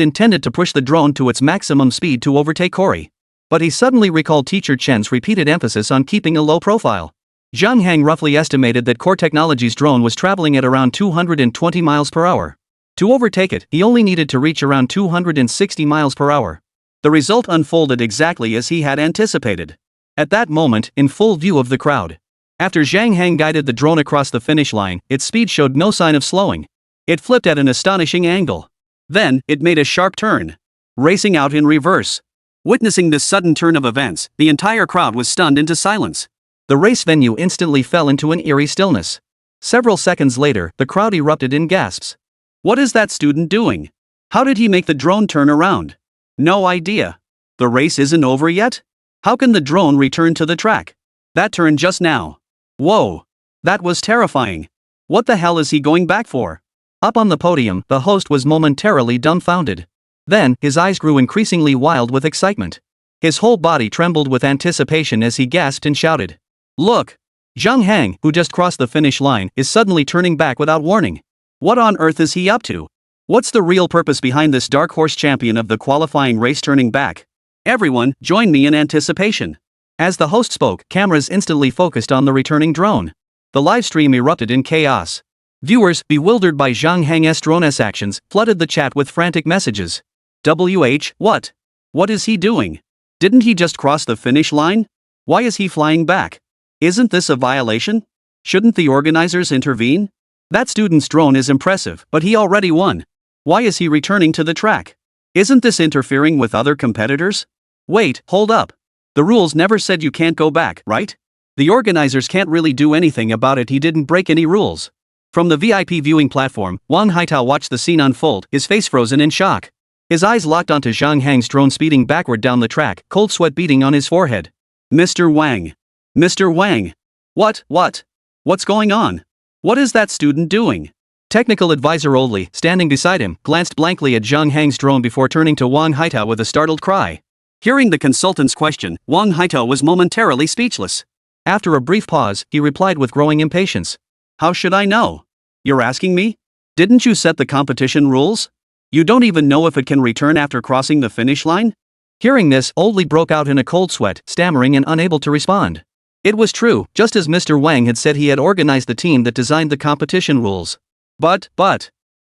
intended to push the drone to its maximum speed to overtake Cory. But he suddenly recalled Teacher Chen's repeated emphasis on keeping a low profile. Zhang Hang roughly estimated that Core Technology's drone was traveling at around 220 miles per hour. To overtake it, he only needed to reach around 260 miles per hour. The result unfolded exactly as he had anticipated. At that moment, in full view of the crowd, after Zhang Hang guided the drone across the finish line, its speed showed no sign of slowing. It flipped at an astonishing angle. Then, it made a sharp turn, racing out in reverse. Witnessing this sudden turn of events, the entire crowd was stunned into silence. The race venue instantly fell into an eerie stillness. Several seconds later, the crowd erupted in gasps. What is that student doing? How did he make the drone turn around? No idea. The race isn't over yet? How can the drone return to the track? That turned just now. Whoa! That was terrifying. What the hell is he going back for? Up on the podium, the host was momentarily dumbfounded. Then, his eyes grew increasingly wild with excitement. His whole body trembled with anticipation as he gasped and shouted, "Look! Zhang Hang, who just crossed the finish line, is suddenly turning back without warning. What on earth is he up to? What's the real purpose behind this dark horse champion of the qualifying race turning back? Everyone, join me in anticipation." As the host spoke, cameras instantly focused on the returning drone. The live stream erupted in chaos. Viewers, bewildered by Zhang Hang's drone's actions, flooded the chat with frantic messages. What? What is he doing? Didn't he just cross the finish line? Why is he flying back? Isn't this a violation? Shouldn't the organizers intervene? That student's drone is impressive, but he already won. Why is he returning to the track? Isn't this interfering with other competitors? Wait, hold up. The rules never said you can't go back, right? The organizers can't really do anything about it, he didn't break any rules. From the VIP viewing platform, Wang Haitao watched the scene unfold, his face frozen in shock. His eyes locked onto Zhang Hang's drone speeding backward down the track, cold sweat beating on his forehead. Mr. Wang. Mr. Wang. What's going on? What is that student doing? Technical advisor Oldley, standing beside him, glanced blankly at Zhang Hang's drone before turning to Wang Haitao with a startled cry. Hearing the consultant's question, Wang Haitao was momentarily speechless. After a brief pause, he replied with growing impatience. How should I know? You're asking me? Didn't you set the competition rules? You don't even know if it can return after crossing the finish line? Hearing this, Oldley broke out in a cold sweat, stammering and unable to respond. It was true, just as Mr. Wang had said, he had organized the team that designed the competition rules. But,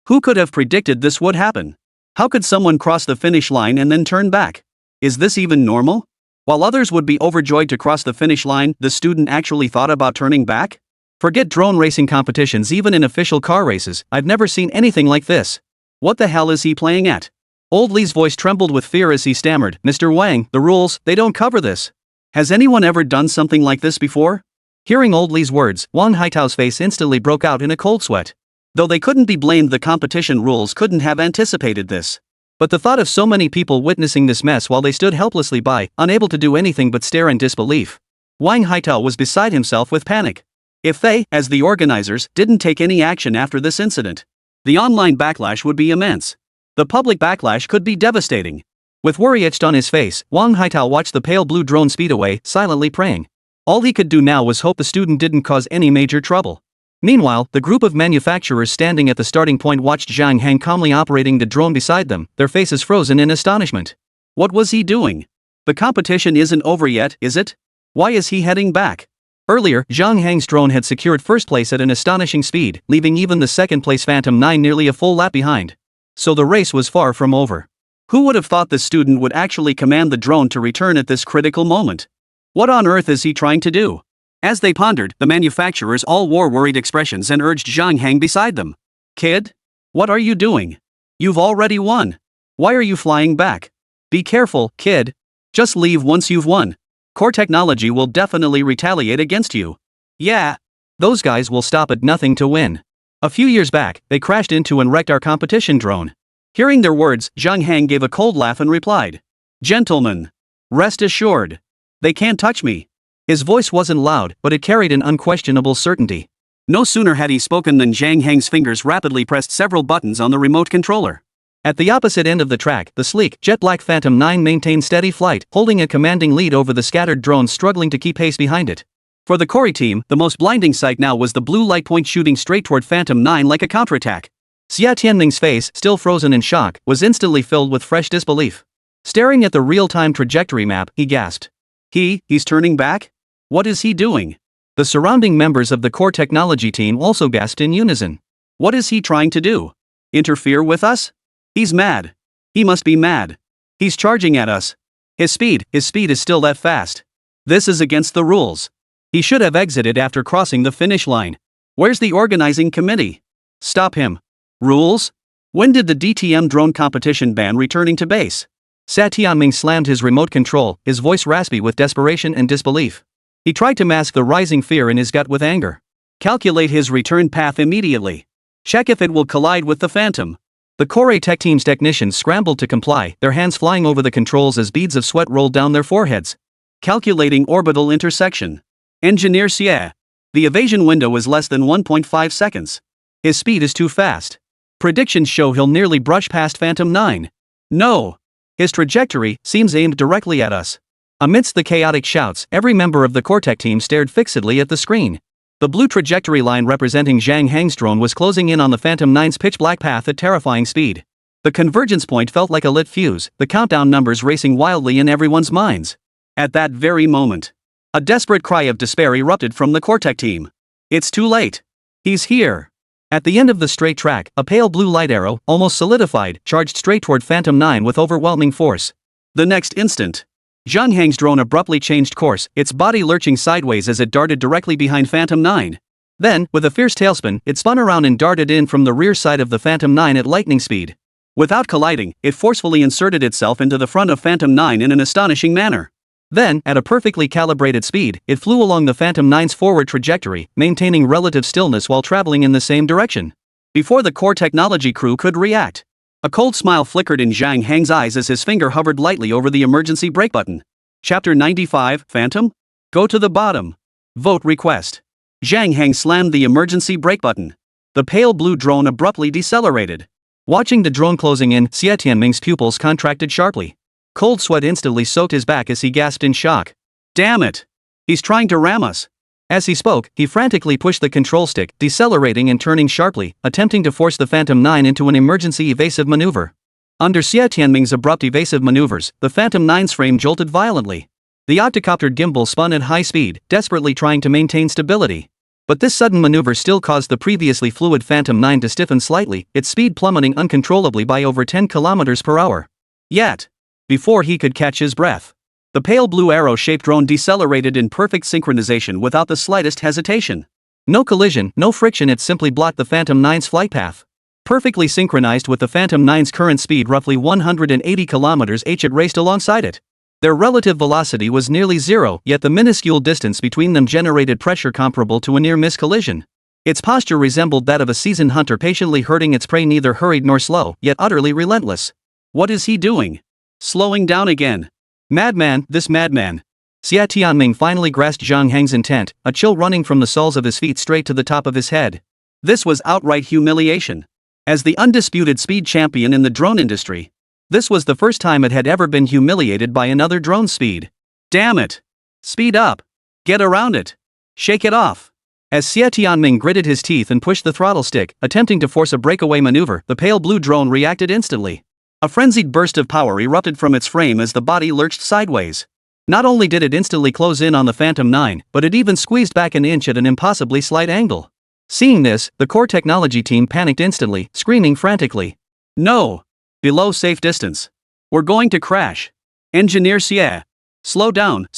who could have predicted this would happen? How could someone cross the finish line and then turn back? Is this even normal? While others would be overjoyed to cross the finish line, the student actually thought about turning back? Forget drone racing competitions, even in official car races, I've never seen anything like this. What the hell is he playing at? Oldley's voice trembled with fear as he stammered, Mr. Wang, the rules, they don't cover this. Has anyone ever done something like this before? Hearing Oldley's words, Wang Haitao's face instantly broke out in a cold sweat. Though they couldn't be blamed, the competition rules couldn't have anticipated this. But the thought of so many people witnessing this mess while they stood helplessly by, unable to do anything but stare in disbelief. Wang Haitao was beside himself with panic. If they, as the organizers, didn't take any action after this incident, the online backlash would be immense. The public backlash could be devastating. With worry etched on his face, Wang Haitao watched the pale blue drone speed away, silently praying. All he could do now was hope the student didn't cause any major trouble. Meanwhile, the group of manufacturers standing at the starting point watched Zhang Hang calmly operating the drone beside them, their faces frozen in astonishment. What was he doing? The competition isn't over yet, is it? Why is he heading back? Earlier, Zhang Hang's drone had secured first place at an astonishing speed, leaving even the second-place Phantom 9 nearly a full lap behind. So the race was far from over. Who would have thought the student would actually command the drone to return at this critical moment? What on earth is he trying to do? As they pondered, the manufacturers all wore worried expressions and urged Zhang Heng beside them. Kid? What are you doing? You've already won. Why are you flying back? Be careful, kid. Just leave once you've won. Core technology will definitely retaliate against you. Yeah. Those guys will stop at nothing to win. A few years back, they crashed into and wrecked our competition drone. Hearing their words, Zhang Heng gave a cold laugh and replied, Gentlemen, rest assured. They can't touch me. His voice wasn't loud, but it carried an unquestionable certainty. No sooner had he spoken than Zhang Heng's fingers rapidly pressed several buttons on the remote controller. At the opposite end of the track, the sleek, jet-black Phantom 9 maintained steady flight, holding a commanding lead over the scattered drones struggling to keep pace behind it. For the Cory team, the most blinding sight now was the blue light point shooting straight toward Phantom 9 like a counterattack. Xia Tianming's face, still frozen in shock, was instantly filled with fresh disbelief. Staring at the real-time trajectory map, he gasped. He's turning back? What is he doing? The surrounding members of the core technology team also gasped in unison. What is he trying to do? Interfere with us? He's mad. He must be mad. He's charging at us. His speed is still that fast. This is against the rules. He should have exited after crossing the finish line. Where's the organizing committee? Stop him. Rules? When did the DTM drone competition ban returning to base? Xia Tianming slammed his remote control, his voice raspy with desperation and disbelief. He tried to mask the rising fear in his gut with anger. Calculate his return path immediately. Check if it will collide with the Phantom. The Core Tech team's technicians scrambled to comply, their hands flying over the controls as beads of sweat rolled down their foreheads. Calculating orbital intersection. Engineer Xie. The evasion window is less than 1.5 seconds. His speed is too fast. Predictions show he'll nearly brush past Phantom 9. No. His trajectory seems aimed directly at us. Amidst the chaotic shouts, every member of the Cortec team stared fixedly at the screen. The blue trajectory line representing Zhang Heng's drone was closing in on the Phantom 9's pitch-black path at terrifying speed. The convergence point felt like a lit fuse, the countdown numbers racing wildly in everyone's minds. At that very moment, a desperate cry of despair erupted from the Cortec team. It's too late. He's here. At the end of the straight track, a pale blue light arrow, almost solidified, charged straight toward Phantom 9 with overwhelming force. The next instant, Zhang Heng's drone abruptly changed course, its body lurching sideways as it darted directly behind Phantom 9. Then, with a fierce tailspin, it spun around and darted in from the rear side of the Phantom 9 at lightning speed. Without colliding, it forcefully inserted itself into the front of Phantom 9 in an astonishing manner. Then, at a perfectly calibrated speed, it flew along the Phantom 9's forward trajectory, maintaining relative stillness while traveling in the same direction. Before the core technology crew could react, a cold smile flickered in Zhang Heng's eyes as his finger hovered lightly over the emergency brake button. Chapter 95, Phantom? Go to the bottom. Vote request. Zhang Heng slammed the emergency brake button. The pale blue drone abruptly decelerated. Watching the drone closing in, Xie Tianming's pupils contracted sharply. Cold sweat instantly soaked his back as he gasped in shock. Damn it! He's trying to ram us. As he spoke, he frantically pushed the control stick, decelerating and turning sharply, attempting to force the Phantom 9 into an emergency evasive maneuver. Under Xie Tianming's abrupt evasive maneuvers, the Phantom 9's frame jolted violently. The octocopter gimbal spun at high speed, desperately trying to maintain stability. But this sudden maneuver still caused the previously fluid Phantom 9 to stiffen slightly, its speed plummeting uncontrollably by over 10 km per hour. Yet, before he could catch his breath, the pale blue arrow-shaped drone decelerated in perfect synchronization without the slightest hesitation. No collision, no friction, it simply blocked the Phantom 9's flight path. Perfectly synchronized with the Phantom 9's current speed, roughly 180 km/h, it raced alongside it. Their relative velocity was nearly zero, yet the minuscule distance between them generated pressure comparable to a near-miss collision. Its posture resembled that of a seasoned hunter patiently herding its prey, neither hurried nor slow, yet utterly relentless. What is he doing? Slowing down again. Madman, this madman. Xie Tianming finally grasped Zhang Heng's intent, a chill running from the soles of his feet straight to the top of his head. This was outright humiliation. As the undisputed speed champion in the drone industry, this was the first time it had ever been humiliated by another drone's speed. Damn it! Speed up! Get around it! Shake it off! As Xie Tianming gritted his teeth and pushed the throttle stick, attempting to force a breakaway maneuver, the pale blue drone reacted instantly. A frenzied burst of power erupted from its frame as the body lurched sideways. Not only did it instantly close in on the Phantom 9, but it even squeezed back an inch at an impossibly slight angle. Seeing this, the core technology team panicked instantly, screaming frantically. No! Below safe distance. We're going to crash. Engineer Xie. Slow down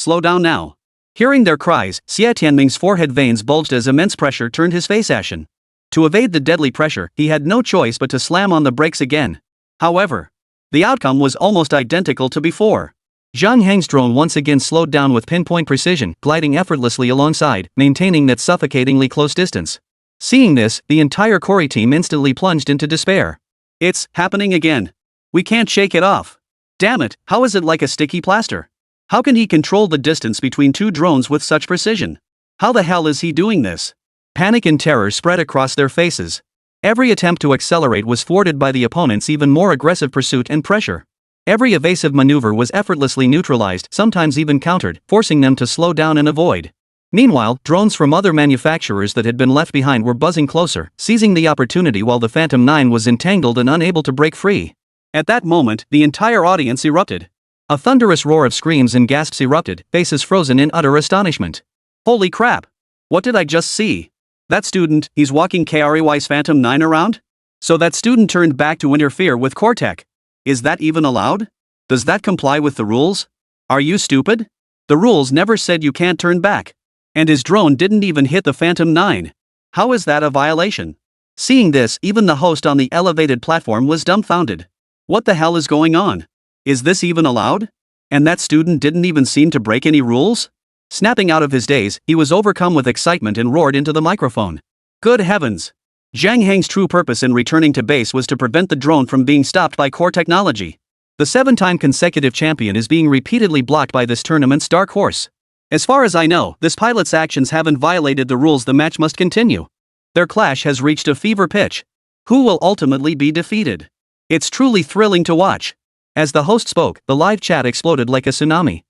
now. Hearing their cries, Xie Tianming's forehead veins bulged as immense pressure turned his face ashen. To evade the deadly pressure, he had no choice but to slam on the brakes again. However, the outcome was almost identical to before. Zhang Hang's drone once again slowed down with pinpoint precision, gliding effortlessly alongside, maintaining that suffocatingly close distance. Seeing this, the entire Cory team instantly plunged into despair. It's happening again. We can't shake it off. Damn it, how is it like a sticky plaster? How can he control the distance between two drones with such precision? How the hell is he doing this? Panic and terror spread across their faces. Every attempt to accelerate was thwarted by the opponent's even more aggressive pursuit and pressure. Every evasive maneuver was effortlessly neutralized, sometimes even countered, forcing them to slow down and avoid. Meanwhile, drones from other manufacturers that had been left behind were buzzing closer, seizing the opportunity while the Phantom 9 was entangled and unable to break free. At that moment, the entire audience erupted. A thunderous roar of screams and gasps erupted, faces frozen in utter astonishment. Holy crap! What did I just see? That student, he's walking Kari's Phantom 9 around? So that student turned back to interfere with Cortec. Is that even allowed? Does that comply with the rules? Are you stupid? The rules never said you can't turn back. And his drone didn't even hit the Phantom 9. How is that a violation? Seeing this, even the host on the elevated platform was dumbfounded. What the hell is going on? Is this even allowed? And that student didn't even seem to break any rules? Snapping out of his daze, he was overcome with excitement and roared into the microphone. Good heavens! Zhang Hang's true purpose in returning to base was to prevent the drone from being stopped by core technology. The 7-time consecutive champion is being repeatedly blocked by this tournament's dark horse. As far as I know, this pilot's actions haven't violated the rules. The match must continue. Their clash has reached a fever pitch. Who will ultimately be defeated? It's truly thrilling to watch. As the host spoke, the live chat exploded like a tsunami.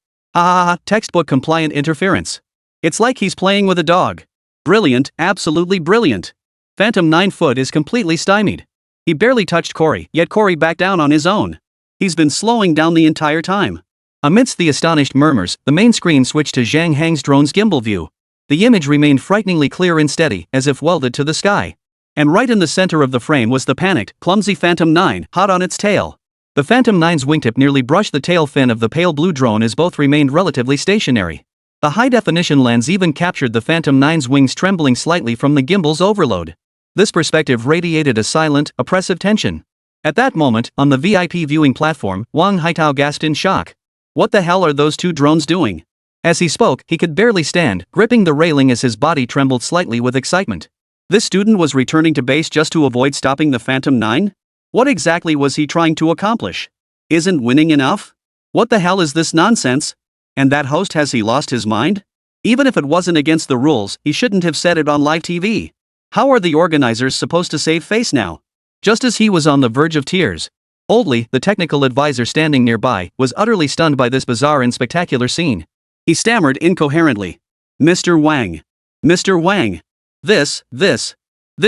Textbook compliant interference. It's like he's playing with a dog. Brilliant, absolutely brilliant. Phantom 9 foot is completely stymied. He barely touched Cory, yet Cory backed down on his own. He's been slowing down the entire time. Amidst the astonished murmurs, the main screen switched to Zhang Hang's drone's gimbal view. The image remained frighteningly clear and steady, as if welded to the sky. And right in the center of the frame was the panicked, clumsy Phantom 9, hot on its tail. The Phantom 9's wingtip nearly brushed the tail fin of the pale blue drone as both remained relatively stationary. The high-definition lens even captured the Phantom 9's wings trembling slightly from the gimbal's overload. This perspective radiated a silent, oppressive tension. At that moment, on the VIP viewing platform, Wang Haitao gasped in shock. What the hell are those two drones doing? As he spoke, he could barely stand, gripping the railing as his body trembled slightly with excitement. This student was returning to base just to avoid stopping the Phantom 9? What exactly was he trying to accomplish? Isn't winning enough? What the hell is this nonsense? And that host, has he lost his mind? Even if it wasn't against the rules, he shouldn't have said it on live TV. How are the organizers supposed to save face now? Just as he was on the verge of tears, Oldley, the technical advisor standing nearby, was utterly stunned by this bizarre and spectacular scene. He stammered incoherently. Mr. Wang. Mr. Wang. This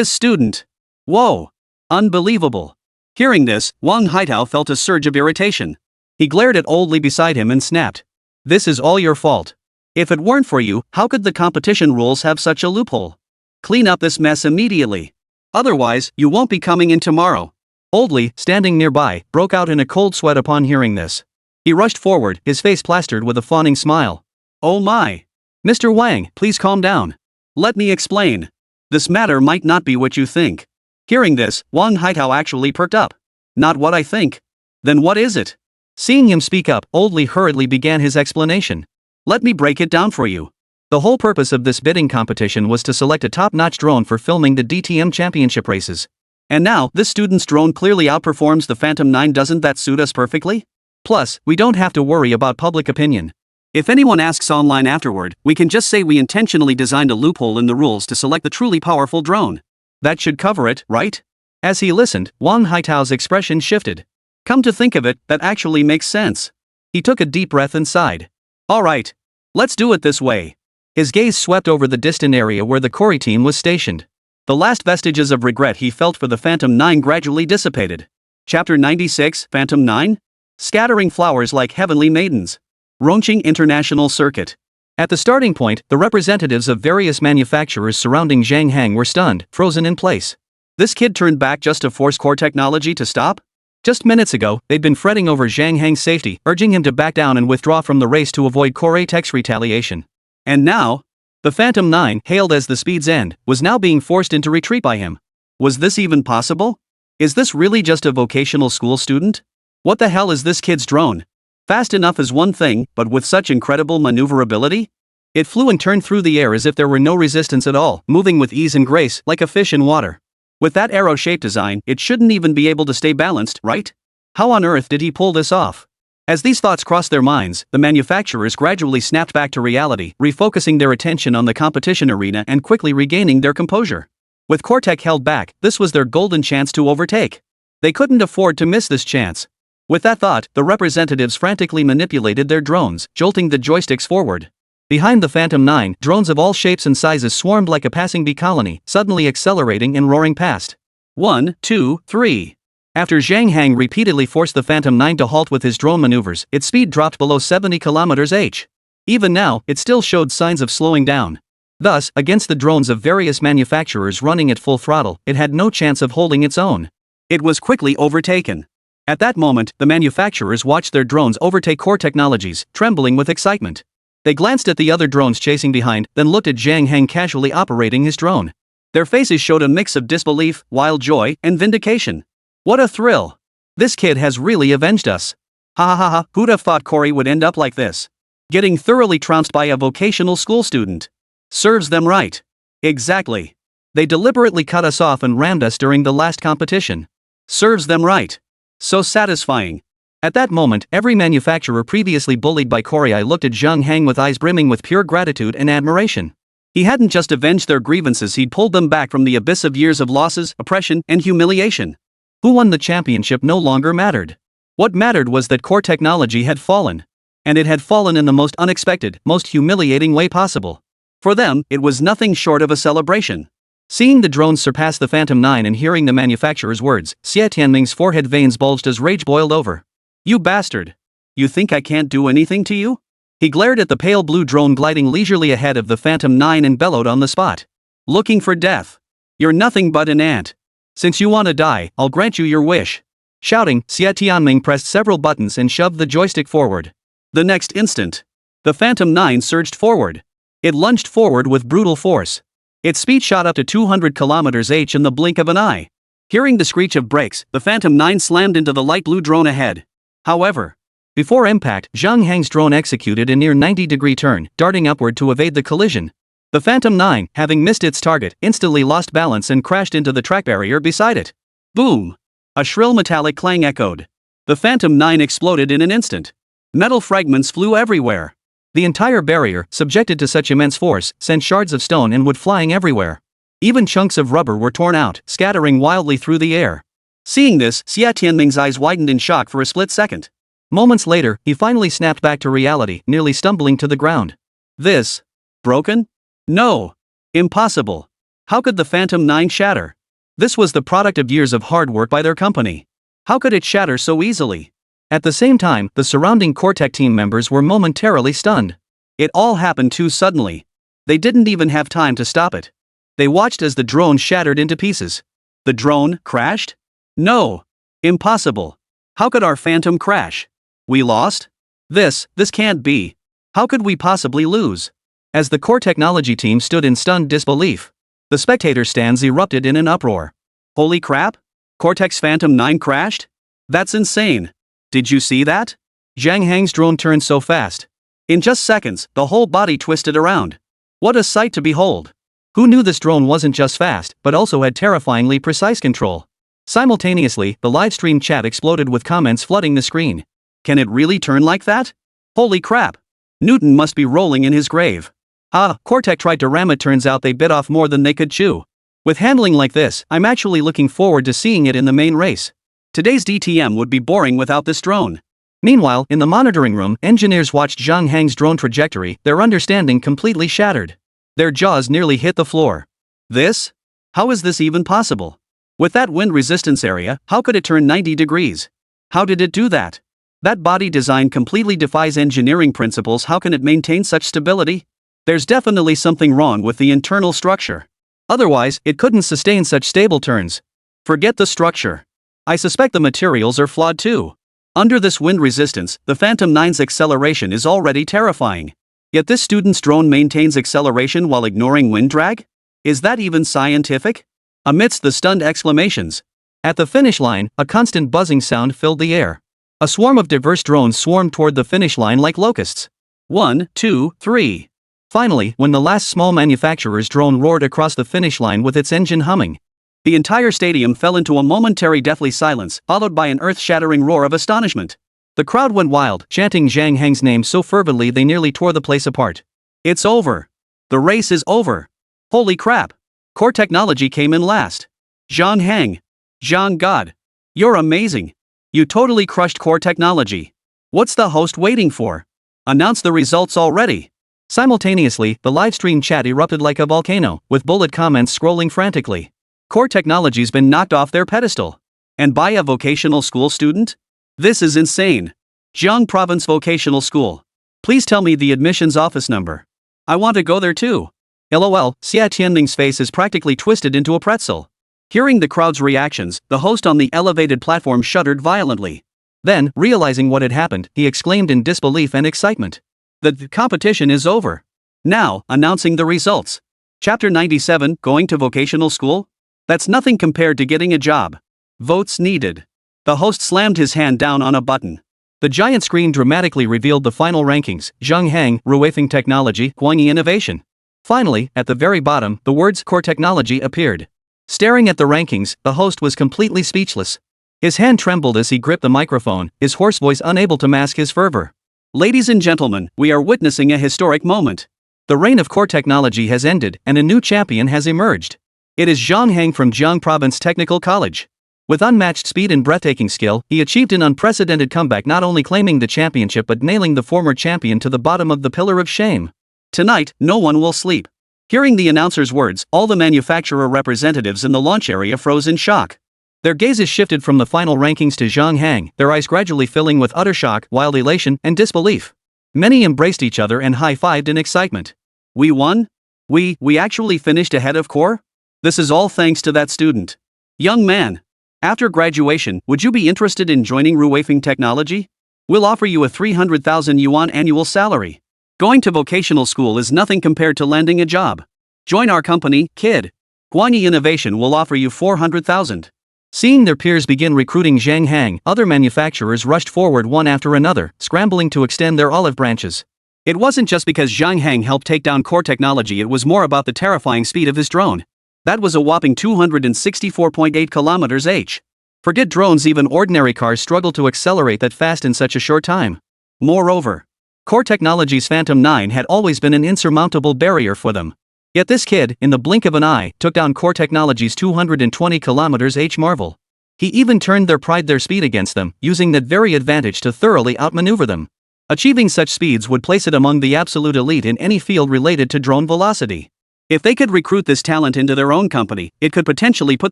student. Whoa. Unbelievable. Hearing this, Wang Haitao felt a surge of irritation. He glared at Oldley beside him and snapped. This is all your fault. If it weren't for you, how could the competition rules have such a loophole? Clean up this mess immediately. Otherwise, you won't be coming in tomorrow. Oldley, standing nearby, broke out in a cold sweat upon hearing this. He rushed forward, his face plastered with a fawning smile. Oh my. Mr. Wang, please calm down. Let me explain. This matter might not be what you think. Hearing this, Wang Haitao actually perked up. Not what I think. Then what is it? Seeing him speak up, Oldley hurriedly began his explanation. Let me break it down for you. The whole purpose of this bidding competition was to select a top-notch drone for filming the DTM championship races. And now, this student's drone clearly outperforms the Phantom 9. Doesn't that suit us perfectly? Plus, we don't have to worry about public opinion. If anyone asks online afterward, we can just say we intentionally designed a loophole in the rules to select the truly powerful drone. That should cover it, right? As he listened, Wang Haitao's expression shifted. Come to think of it, that actually makes sense. He took a deep breath and sighed. Alright. Let's do it this way. His gaze swept over the distant area where the Cory team was stationed. The last vestiges of regret he felt for the Phantom 9 gradually dissipated. Chapter 96, Phantom 9? Scattering flowers like heavenly maidens. Rongqing International Circuit. At the starting point, the representatives of various manufacturers surrounding Zhang Hang were stunned, frozen in place. This kid turned back just to force core technology to stop? Just minutes ago, they'd been fretting over Zhang Hang's safety, urging him to back down and withdraw from the race to avoid Corey-Tech's retaliation. And now, the Phantom 9, hailed as the speed's end, was now being forced into retreat by him. Was this even possible? Is this really just a vocational school student? What the hell is this kid's drone? Fast enough is one thing, but with such incredible maneuverability? It flew and turned through the air as if there were no resistance at all, moving with ease and grace like a fish in water. With that arrow-shaped design, it shouldn't even be able to stay balanced, right? How on earth did he pull this off? As these thoughts crossed their minds, the manufacturers gradually snapped back to reality, refocusing their attention on the competition arena and quickly regaining their composure. With Cortec held back, this was their golden chance to overtake. They couldn't afford to miss this chance. With that thought, the representatives frantically manipulated their drones, jolting the joysticks forward. Behind the Phantom 9, drones of all shapes and sizes swarmed like a passing bee colony, suddenly accelerating and roaring past. 1, 2, 3. After Zhang Hang repeatedly forced the Phantom 9 to halt with his drone maneuvers, its speed dropped below 70 km/h. Even now, it still showed signs of slowing down. Thus, against the drones of various manufacturers running at full throttle, it had no chance of holding its own. It was quickly overtaken. At that moment, the manufacturers watched their drones overtake Core Technologies, trembling with excitement. They glanced at the other drones chasing behind, then looked at Zhang Hang casually operating his drone. Their faces showed a mix of disbelief, wild joy, and vindication. What a thrill! This kid has really avenged us. Ha ha ha ha, who'd have thought Corey would end up like this? Getting thoroughly trounced by a vocational school student. Serves them right. Exactly. They deliberately cut us off and rammed us during the last competition. Serves them right. So satisfying. At that moment, every manufacturer previously bullied by Corey looked at Zhang Hang with eyes brimming with pure gratitude and admiration. He hadn't just avenged their grievances, he'd pulled them back from the abyss of years of losses, oppression, and humiliation. Who won the championship no longer mattered. What mattered was that Core Technology had fallen. And it had fallen in the most unexpected, most humiliating way possible. For them, it was nothing short of a celebration. Seeing the drones surpass the Phantom 9 and hearing the manufacturer's words, Xie Tianming's forehead veins bulged as rage boiled over. You bastard! You think I can't do anything to you? He glared at the pale blue drone gliding leisurely ahead of the Phantom 9 and bellowed on the spot. Looking for death. You're nothing but an ant. Since you want to die, I'll grant you your wish. Shouting, Xie Tianming pressed several buttons and shoved the joystick forward. The next instant, the Phantom 9 surged forward. It lunged forward with brutal force. Its speed shot up to 200 km/h in the blink of an eye. Hearing the screech of brakes, the Phantom 9 slammed into the light blue drone ahead. However, before impact, Zhang Hang's drone executed a near 90-degree turn, darting upward to evade the collision. The Phantom 9, having missed its target, instantly lost balance and crashed into the track barrier beside it. Boom! A shrill metallic clang echoed. The Phantom 9 exploded in an instant. Metal fragments flew everywhere. The entire barrier, subjected to such immense force, sent shards of stone and wood flying everywhere. Even chunks of rubber were torn out, scattering wildly through the air. Seeing this, Xie Tianming's eyes widened in shock for a split second. Moments later, he finally snapped back to reality, nearly stumbling to the ground. This? Broken? No. Impossible. How could the Phantom 9 shatter? This was the product of years of hard work by their company. How could it shatter so easily? At the same time, the surrounding Cortec team members were momentarily stunned. It all happened too suddenly. They didn't even have time to stop it. They watched as the drone shattered into pieces. The drone crashed? No. Impossible. How could our Phantom crash? We lost? This can't be. How could we possibly lose? As the Core Technology team stood in stunned disbelief, the spectator stands erupted in an uproar. Holy crap? Cortec's Phantom 9 crashed? That's insane. Did you see that? Zhang Hang's drone turned so fast. In just seconds, the whole body twisted around. What a sight to behold. Who knew this drone wasn't just fast, but also had terrifyingly precise control? Simultaneously, the livestream chat exploded with comments flooding the screen. Can it really turn like that? Holy crap. Newton must be rolling in his grave. Cortec tried to ram it, turns out they bit off more than they could chew. With handling like this, I'm actually looking forward to seeing it in the main race. Today's DTM would be boring without this drone. Meanwhile, in the monitoring room, engineers watched Zhang Hang's drone trajectory, their understanding completely shattered. Their jaws nearly hit the floor. This? How is this even possible? With that wind resistance area, how could it turn 90 degrees? How did it do that? That body design completely defies engineering principles. How can it maintain such stability? There's definitely something wrong with the internal structure. Otherwise, it couldn't sustain such stable turns. Forget the structure. I suspect the materials are flawed too. Under this wind resistance, the Phantom 9's acceleration is already terrifying. Yet this student's drone maintains acceleration while ignoring wind drag? Is that even scientific? Amidst the stunned exclamations, at the finish line, a constant buzzing sound filled the air. A swarm of diverse drones swarmed toward the finish line like locusts. 1, 2, 3. Finally, when the last small manufacturer's drone roared across the finish line with its engine humming, the entire stadium fell into a momentary deathly silence, followed by an earth-shattering roar of astonishment. The crowd went wild, chanting Zhang Heng's name so fervently they nearly tore the place apart. It's over. The race is over. Holy crap. Core Technology came in last. Zhang Heng. Zhang God. You're amazing. You totally crushed Core Technology. What's the host waiting for? Announce the results already. Simultaneously, the livestream chat erupted like a volcano, with bullet comments scrolling frantically. Core Technology's been knocked off their pedestal. And by a vocational school student? This is insane. Jiang Province Vocational School. Please tell me the admissions office number. I want to go there too. LOL, Xia Tianling's face is practically twisted into a pretzel. Hearing the crowd's reactions, the host on the elevated platform shuddered violently. Then, realizing what had happened, he exclaimed in disbelief and excitement. The competition is over. Now, announcing the results. Chapter 97, Going to Vocational School? That's nothing compared to getting a job. Votes needed. The host slammed his hand down on a button. The giant screen dramatically revealed the final rankings: Zhang Heng, Ruifeng Technology, Guangyi Innovation. Finally, at the very bottom, the words Core Technology appeared. Staring at the rankings, the host was completely speechless. His hand trembled as he gripped the microphone, his hoarse voice unable to mask his fervor. Ladies and gentlemen, we are witnessing a historic moment. The reign of Core Technology has ended, and a new champion has emerged. It is Zhang Heng from Jiang Province Technical College. With unmatched speed and breathtaking skill, he achieved an unprecedented comeback, not only claiming the championship but nailing the former champion to the bottom of the pillar of shame. Tonight, no one will sleep. Hearing the announcer's words, all the manufacturer representatives in the launch area froze in shock. Their gazes shifted from the final rankings to Zhang Heng, their eyes gradually filling with utter shock, wild elation, and disbelief. Many embraced each other and high-fived in excitement. We won? We actually finished ahead of Core? This is all thanks to that student. Young man. After graduation, would you be interested in joining Ruifeng Technology? We'll offer you a 300,000 yuan annual salary. Going to vocational school is nothing compared to landing a job. Join our company, kid. Guangyi Innovation will offer you 400,000. Seeing their peers begin recruiting Zhang Heng, other manufacturers rushed forward one after another, scrambling to extend their olive branches. It wasn't just because Zhang Heng helped take down Core Technology, it was more about the terrifying speed of his drone. That was a whopping 264.8 kilometers h. Forget drones, even ordinary cars struggle to accelerate that fast in such a short time. Moreover, Core Technology's Phantom 9 had always been an insurmountable barrier for them. Yet this kid, in the blink of an eye, took down Core Technology's 220 kilometers h marvel. He even turned their pride, their speed, against them, using that very advantage to thoroughly outmaneuver them. Achieving such speeds would place it among the absolute elite in any field related to drone velocity. If they could recruit this talent into their own company, it could potentially put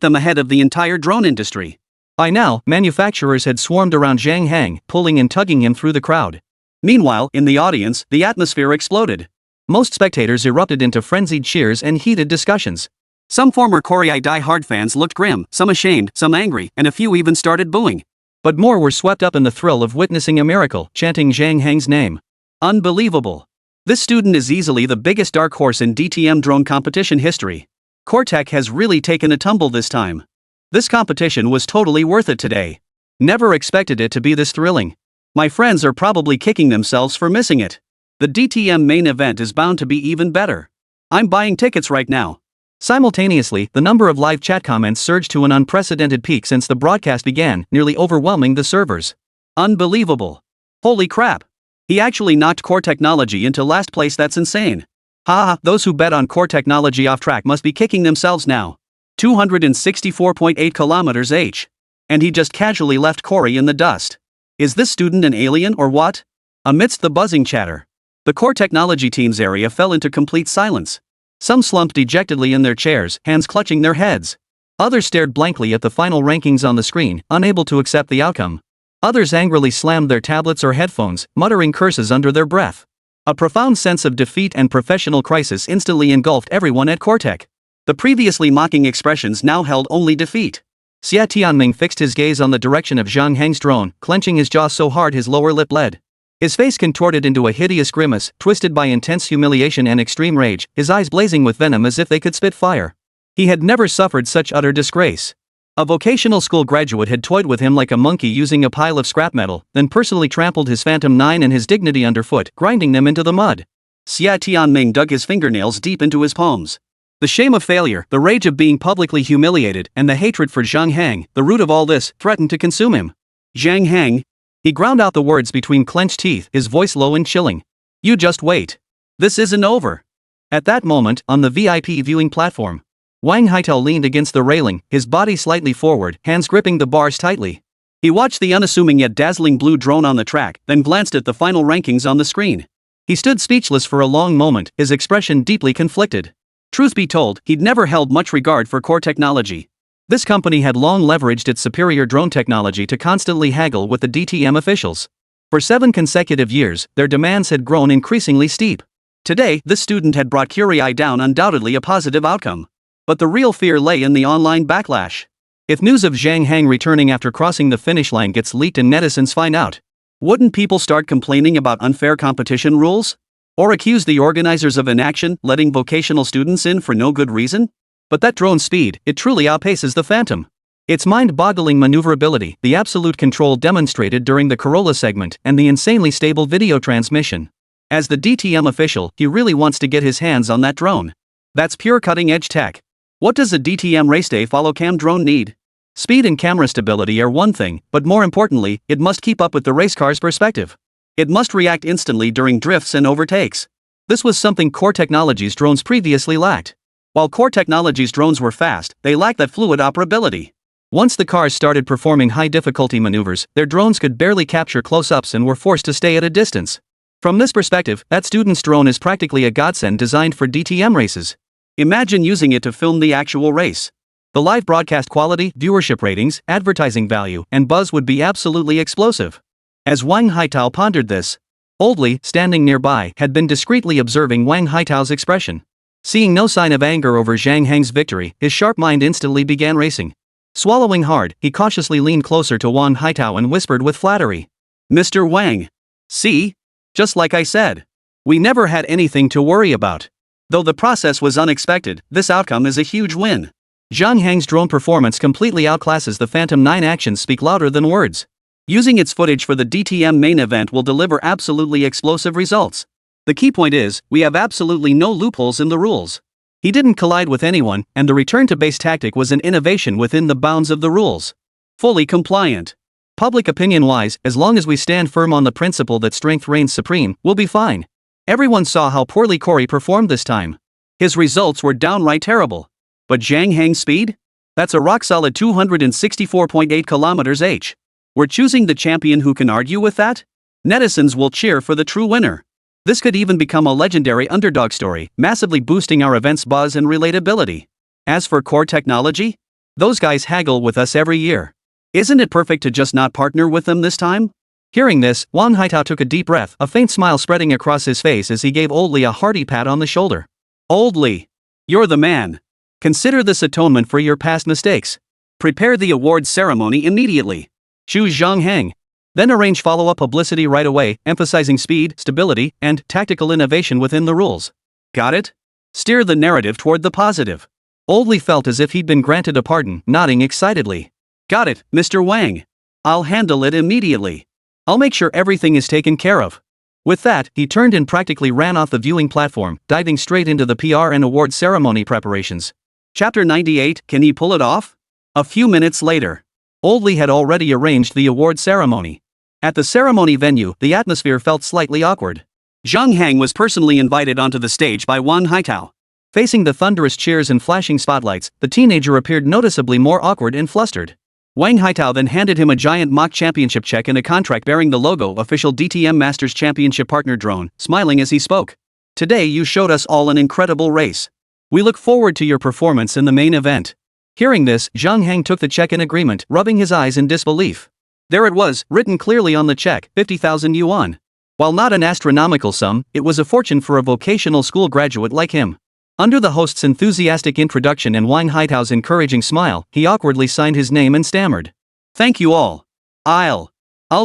them ahead of the entire drone industry. By now, manufacturers had swarmed around Zhang Heng, pulling and tugging him through the crowd. Meanwhile, in the audience, the atmosphere exploded. Most spectators erupted into frenzied cheers and heated discussions. Some former Korea die-hard fans looked grim, some ashamed, some angry, and a few even started booing. But more were swept up in the thrill of witnessing a miracle, chanting Zhang Heng's name. Unbelievable. This student is easily the biggest dark horse in DTM drone competition history. Core Tech has really taken a tumble this time. This competition was totally worth it today. Never expected it to be this thrilling. My friends are probably kicking themselves for missing it. The DTM main event is bound to be even better. I'm buying tickets right now. Simultaneously, the number of live chat comments surged to an unprecedented peak since the broadcast began, nearly overwhelming the servers. Unbelievable. Holy crap. He actually knocked Core Technology into last place, that's insane. Haha, those who bet on Core Technology off track must be kicking themselves now. 264.8 kilometers h. And he just casually left Corey in the dust. Is this student an alien or what? Amidst the buzzing chatter, the Core Technology team's area fell into complete silence. Some slumped dejectedly in their chairs, hands clutching their heads. Others stared blankly at the final rankings on the screen, unable to accept the outcome. Others angrily slammed their tablets or headphones, muttering curses under their breath. A profound sense of defeat and professional crisis instantly engulfed everyone at Core Tech. The previously mocking expressions now held only defeat. Xia Tianming fixed his gaze on the direction of Zhang Heng's drone, clenching his jaw so hard his lower lip bled. His face contorted into a hideous grimace, twisted by intense humiliation and extreme rage, his eyes blazing with venom as if they could spit fire. He had never suffered such utter disgrace. A vocational school graduate had toyed with him like a monkey using a pile of scrap metal, then personally trampled his Phantom 9 and his dignity underfoot, grinding them into the mud. Xia Tianming dug his fingernails deep into his palms. The shame of failure, the rage of being publicly humiliated, and the hatred for Zhang Heng, the root of all this, threatened to consume him. Zhang Heng. He ground out the words between clenched teeth, his voice low and chilling. You just wait. This isn't over. At that moment, on the VIP viewing platform, Wang Haitao leaned against the railing, his body slightly forward, hands gripping the bars tightly. He watched the unassuming yet dazzling blue drone on the track, then glanced at the final rankings on the screen. He stood speechless for a long moment, his expression deeply conflicted. Truth be told, he'd never held much regard for core technology. This company had long leveraged its superior drone technology to constantly haggle with the DTM officials. For 7 consecutive years, their demands had grown increasingly steep. Today, this student had brought Curie down, undoubtedly a positive outcome. But the real fear lay in the online backlash. If news of Zhang Heng returning after crossing the finish line gets leaked and netizens find out, wouldn't people start complaining about unfair competition rules? Or accuse the organizers of inaction, letting vocational students in for no good reason? But that drone speed, it truly outpaces the Phantom. Its mind-boggling maneuverability, the absolute control demonstrated during the Corolla segment, and the insanely stable video transmission. As the DTM official, he really wants to get his hands on that drone. That's pure cutting-edge tech. What does a DTM race day follow-cam drone need? Speed and camera stability are one thing, but more importantly, it must keep up with the race car's perspective. It must react instantly during drifts and overtakes. This was something Core Technologies drones previously lacked. While Core Technologies drones were fast, they lacked that fluid operability. Once the cars started performing high-difficulty maneuvers, their drones could barely capture close-ups and were forced to stay at a distance. From this perspective, that student's drone is practically a godsend designed for DTM races. Imagine using it to film the actual race. The live broadcast quality, viewership ratings, advertising value, and buzz would be absolutely explosive. As Wang Haitao pondered this, Old Li, standing nearby, had been discreetly observing Wang Haitao's expression. Seeing no sign of anger over Zhang Heng's victory, his sharp mind instantly began racing. Swallowing hard, he cautiously leaned closer to Wang Haitao and whispered with flattery. Mr. Wang. See? Just like I said. We never had anything to worry about. Though the process was unexpected, this outcome is a huge win. Zhang Heng's drone performance completely outclasses the Phantom 9. Actions speak louder than words. Using its footage for the DTM main event will deliver absolutely explosive results. The key point is, we have absolutely no loopholes in the rules. He didn't collide with anyone, and the return to base tactic was an innovation within the bounds of the rules. Fully compliant. Public opinion-wise, as long as we stand firm on the principle that strength reigns supreme, we'll be fine. Everyone saw how poorly Corey performed this time. His results were downright terrible. But Zhang Heng's speed? That's a rock-solid 264.8 km/h. We're choosing the champion who can argue with that? Netizens will cheer for the true winner. This could even become a legendary underdog story, massively boosting our event's buzz and relatability. As for Core Technology? Those guys haggle with us every year. Isn't it perfect to just not partner with them this time? Hearing this, Wang Haitao took a deep breath, a faint smile spreading across his face as he gave Old Li a hearty pat on the shoulder. Old Li. You're the man. Consider this atonement for your past mistakes. Prepare the awards ceremony immediately. Choose Zhang Heng. Then arrange follow-up publicity right away, emphasizing speed, stability, and tactical innovation within the rules. Got it? Steer the narrative toward the positive. Old Li felt as if he'd been granted a pardon, nodding excitedly. Got it, Mr. Wang. I'll handle it immediately. I'll make sure everything is taken care of. With that, he turned and practically ran off the viewing platform, diving straight into the PR and award ceremony preparations. Chapter 98, Can he pull it off? A few minutes later. Old Li had already arranged the award ceremony. At the ceremony venue, the atmosphere felt slightly awkward. Zhang Heng was personally invited onto the stage by Wang Haitao. Facing the thunderous cheers and flashing spotlights, the teenager appeared noticeably more awkward and flustered. Wang Haitao then handed him a giant mock championship check and a contract bearing the logo official DTM Masters Championship partner drone, smiling as he spoke. Today you showed us all an incredible race. We look forward to your performance in the main event. Hearing this, Zhang Heng took the check in agreement, rubbing his eyes in disbelief. There it was, written clearly on the check, 50,000 yuan. While not an astronomical sum, it was a fortune for a vocational school graduate like him. Under the host's enthusiastic introduction and Wang Haitao's encouraging smile, he awkwardly signed his name and stammered. Thank you all. I'll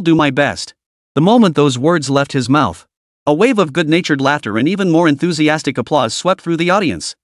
do my best. The moment those words left his mouth, a wave of good-natured laughter and even more enthusiastic applause swept through the audience.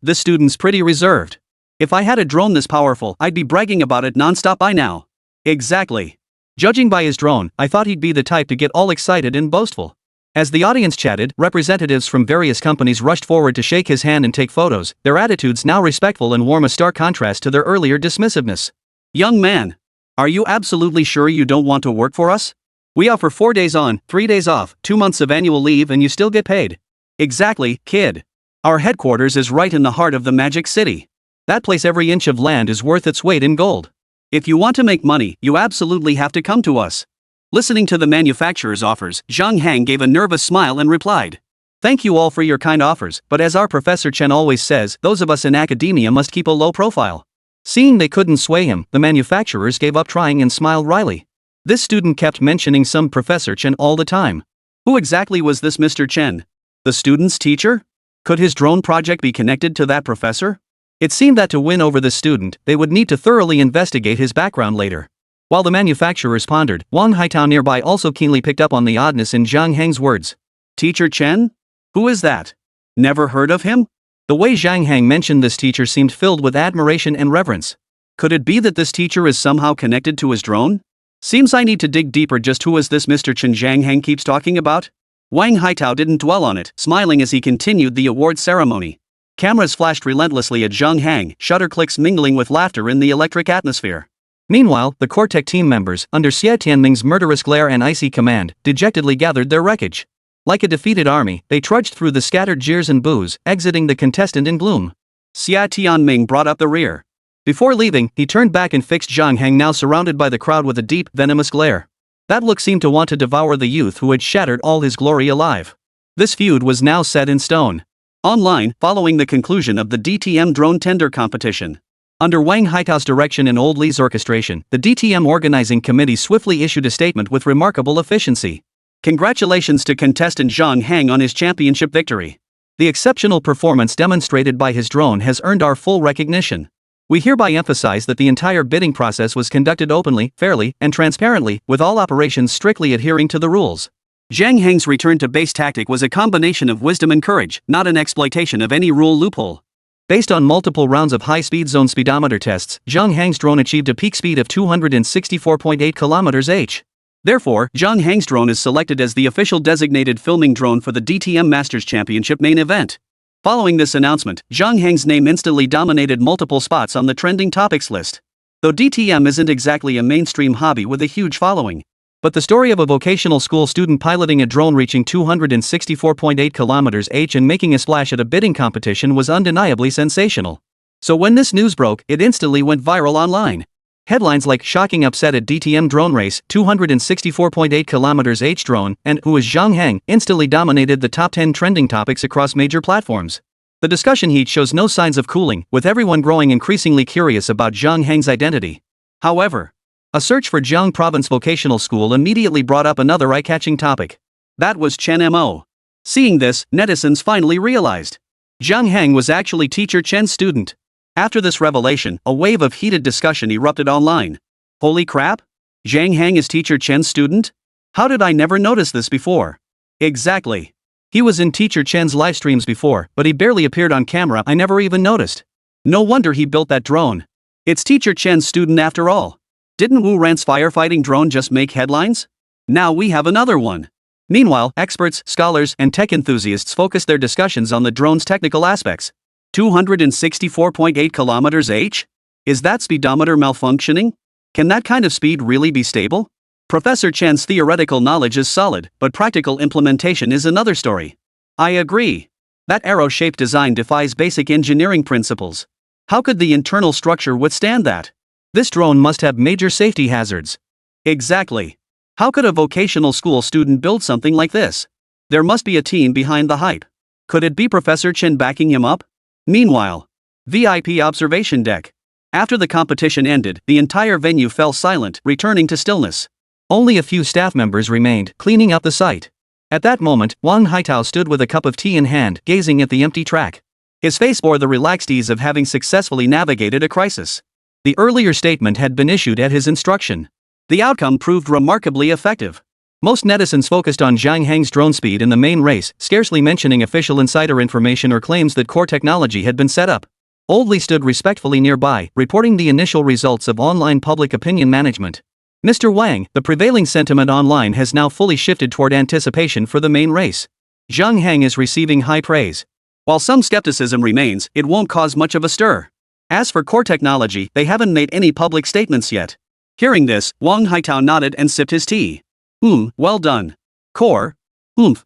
This student's pretty reserved. If I had a drone this powerful, I'd be bragging about it non-stop by now. Exactly. Judging by his drone, I thought he'd be the type to get all excited and boastful. As the audience chatted, representatives from various companies rushed forward to shake his hand and take photos, their attitudes now respectful and warm, a stark contrast to their earlier dismissiveness. Young man, are you absolutely sure you don't want to work for us? We offer 4 days on, 3 days off, 2 months of annual leave, and you still get paid. Exactly, kid. Our headquarters is right in the heart of the Magic City. That place, every inch of land is worth its weight in gold. If you want to make money, you absolutely have to come to us. Listening to the manufacturer's offers, Zhang Hang gave a nervous smile and replied. Thank you all for your kind offers, but as our Professor Chen always says, those of us in academia must keep a low profile. Seeing they couldn't sway him, the manufacturers gave up trying and smiled wryly. This student kept mentioning some Professor Chen all the time. Who exactly was this Mr. Chen? The student's teacher? Could his drone project be connected to that professor? It seemed that to win over the student, they would need to thoroughly investigate his background later. While the manufacturers pondered, Wang Haitao nearby also keenly picked up on the oddness in Zhang Hang's words. Teacher Chen? Who is that? Never heard of him? The way Zhang Hang mentioned this teacher seemed filled with admiration and reverence. Could it be that this teacher is somehow connected to his drone? Seems I need to dig deeper. Just who is this Mr. Chen Zhang Hang keeps talking about? Wang Haitao didn't dwell on it, smiling as he continued the award ceremony. Cameras flashed relentlessly at Zhang Hang, shutter clicks mingling with laughter in the electric atmosphere. Meanwhile, the Cortec team members, under Xie Tianming's murderous glare and icy command, dejectedly gathered their wreckage. Like a defeated army, they trudged through the scattered jeers and boos, exiting the contestant in gloom. Xie Tianming brought up the rear. Before leaving, he turned back and fixed Zhang Hang, now surrounded by the crowd, with a deep, venomous glare. That look seemed to want to devour the youth who had shattered all his glory alive. This feud was now set in stone. Online, following the conclusion of the DTM drone tender competition. Under Wang Haitao's direction and Old Li's orchestration, the DTM organizing committee swiftly issued a statement with remarkable efficiency. Congratulations to contestant Zhang Hang on his championship victory. The exceptional performance demonstrated by his drone has earned our full recognition. We hereby emphasize that the entire bidding process was conducted openly, fairly, and transparently, with all operations strictly adhering to the rules. Zhang Hang's return to base tactic was a combination of wisdom and courage, not an exploitation of any rule loophole. Based on multiple rounds of high-speed zone speedometer tests, Zhang Hang's drone achieved a peak speed of 264.8 km/h. Therefore, Zhang Hang's drone is selected as the official designated filming drone for the DTM Masters Championship main event. Following this announcement, Zhang Hang's name instantly dominated multiple spots on the trending topics list. Though DTM isn't exactly a mainstream hobby with a huge following, but the story of a vocational school student piloting a drone reaching 264.8 km/h and making a splash at a bidding competition was undeniably sensational. So when this news broke, it instantly went viral online. Headlines like "Shocking Upset at DTM Drone Race, 264.8 km/h drone," and "Who is Zhang Hang?" instantly dominated the top 10 trending topics across major platforms. The discussion heat shows no signs of cooling, with everyone growing increasingly curious about Zhang Hang's identity. However, a search for Jiang Province Vocational School immediately brought up another eye-catching topic. That was Chen Mo. Seeing this, netizens finally realized Zhang Hang was actually teacher Chen's student. After this revelation, a wave of heated discussion erupted online. Holy crap? Zhang Hang is teacher Chen's student? How did I never notice this before? Exactly. He was in teacher Chen's live streams before, but he barely appeared on camera. I never even noticed. No wonder he built that drone. It's teacher Chen's student after all. Didn't Wu Ran's firefighting drone just make headlines? Now we have another one. Meanwhile, experts, scholars, and tech enthusiasts focused their discussions on the drone's technical aspects. 264.8 km/h? Is that speedometer malfunctioning? Can that kind of speed really be stable? Professor Chen's theoretical knowledge is solid, but practical implementation is another story. I agree. That arrow-shaped design defies basic engineering principles. How could the internal structure withstand that? This drone must have major safety hazards. Exactly. How could a vocational school student build something like this? There must be a team behind the hype. Could it be Professor Chen backing him up? Meanwhile, VIP observation deck. After the competition ended, the entire venue fell silent, returning to stillness. Only a few staff members remained, cleaning up the site. At that moment, Wang Haitao stood with a cup of tea in hand, gazing at the empty track. His face bore the relaxed ease of having successfully navigated a crisis. The earlier statement had been issued at his instruction. The outcome proved remarkably effective. Most netizens focused on Zhang Heng's drone speed in the main race, scarcely mentioning official insider information or claims that core technology had been set up. Old Lee stood respectfully nearby, reporting the initial results of online public opinion management. Mr. Wang, the prevailing sentiment online has now fully shifted toward anticipation for the main race. Zhang Heng is receiving high praise. While some skepticism remains, it won't cause much of a stir. As for core technology, they haven't made any public statements yet. Hearing this, Wang Haitao nodded and sipped his tea. Well done. Core?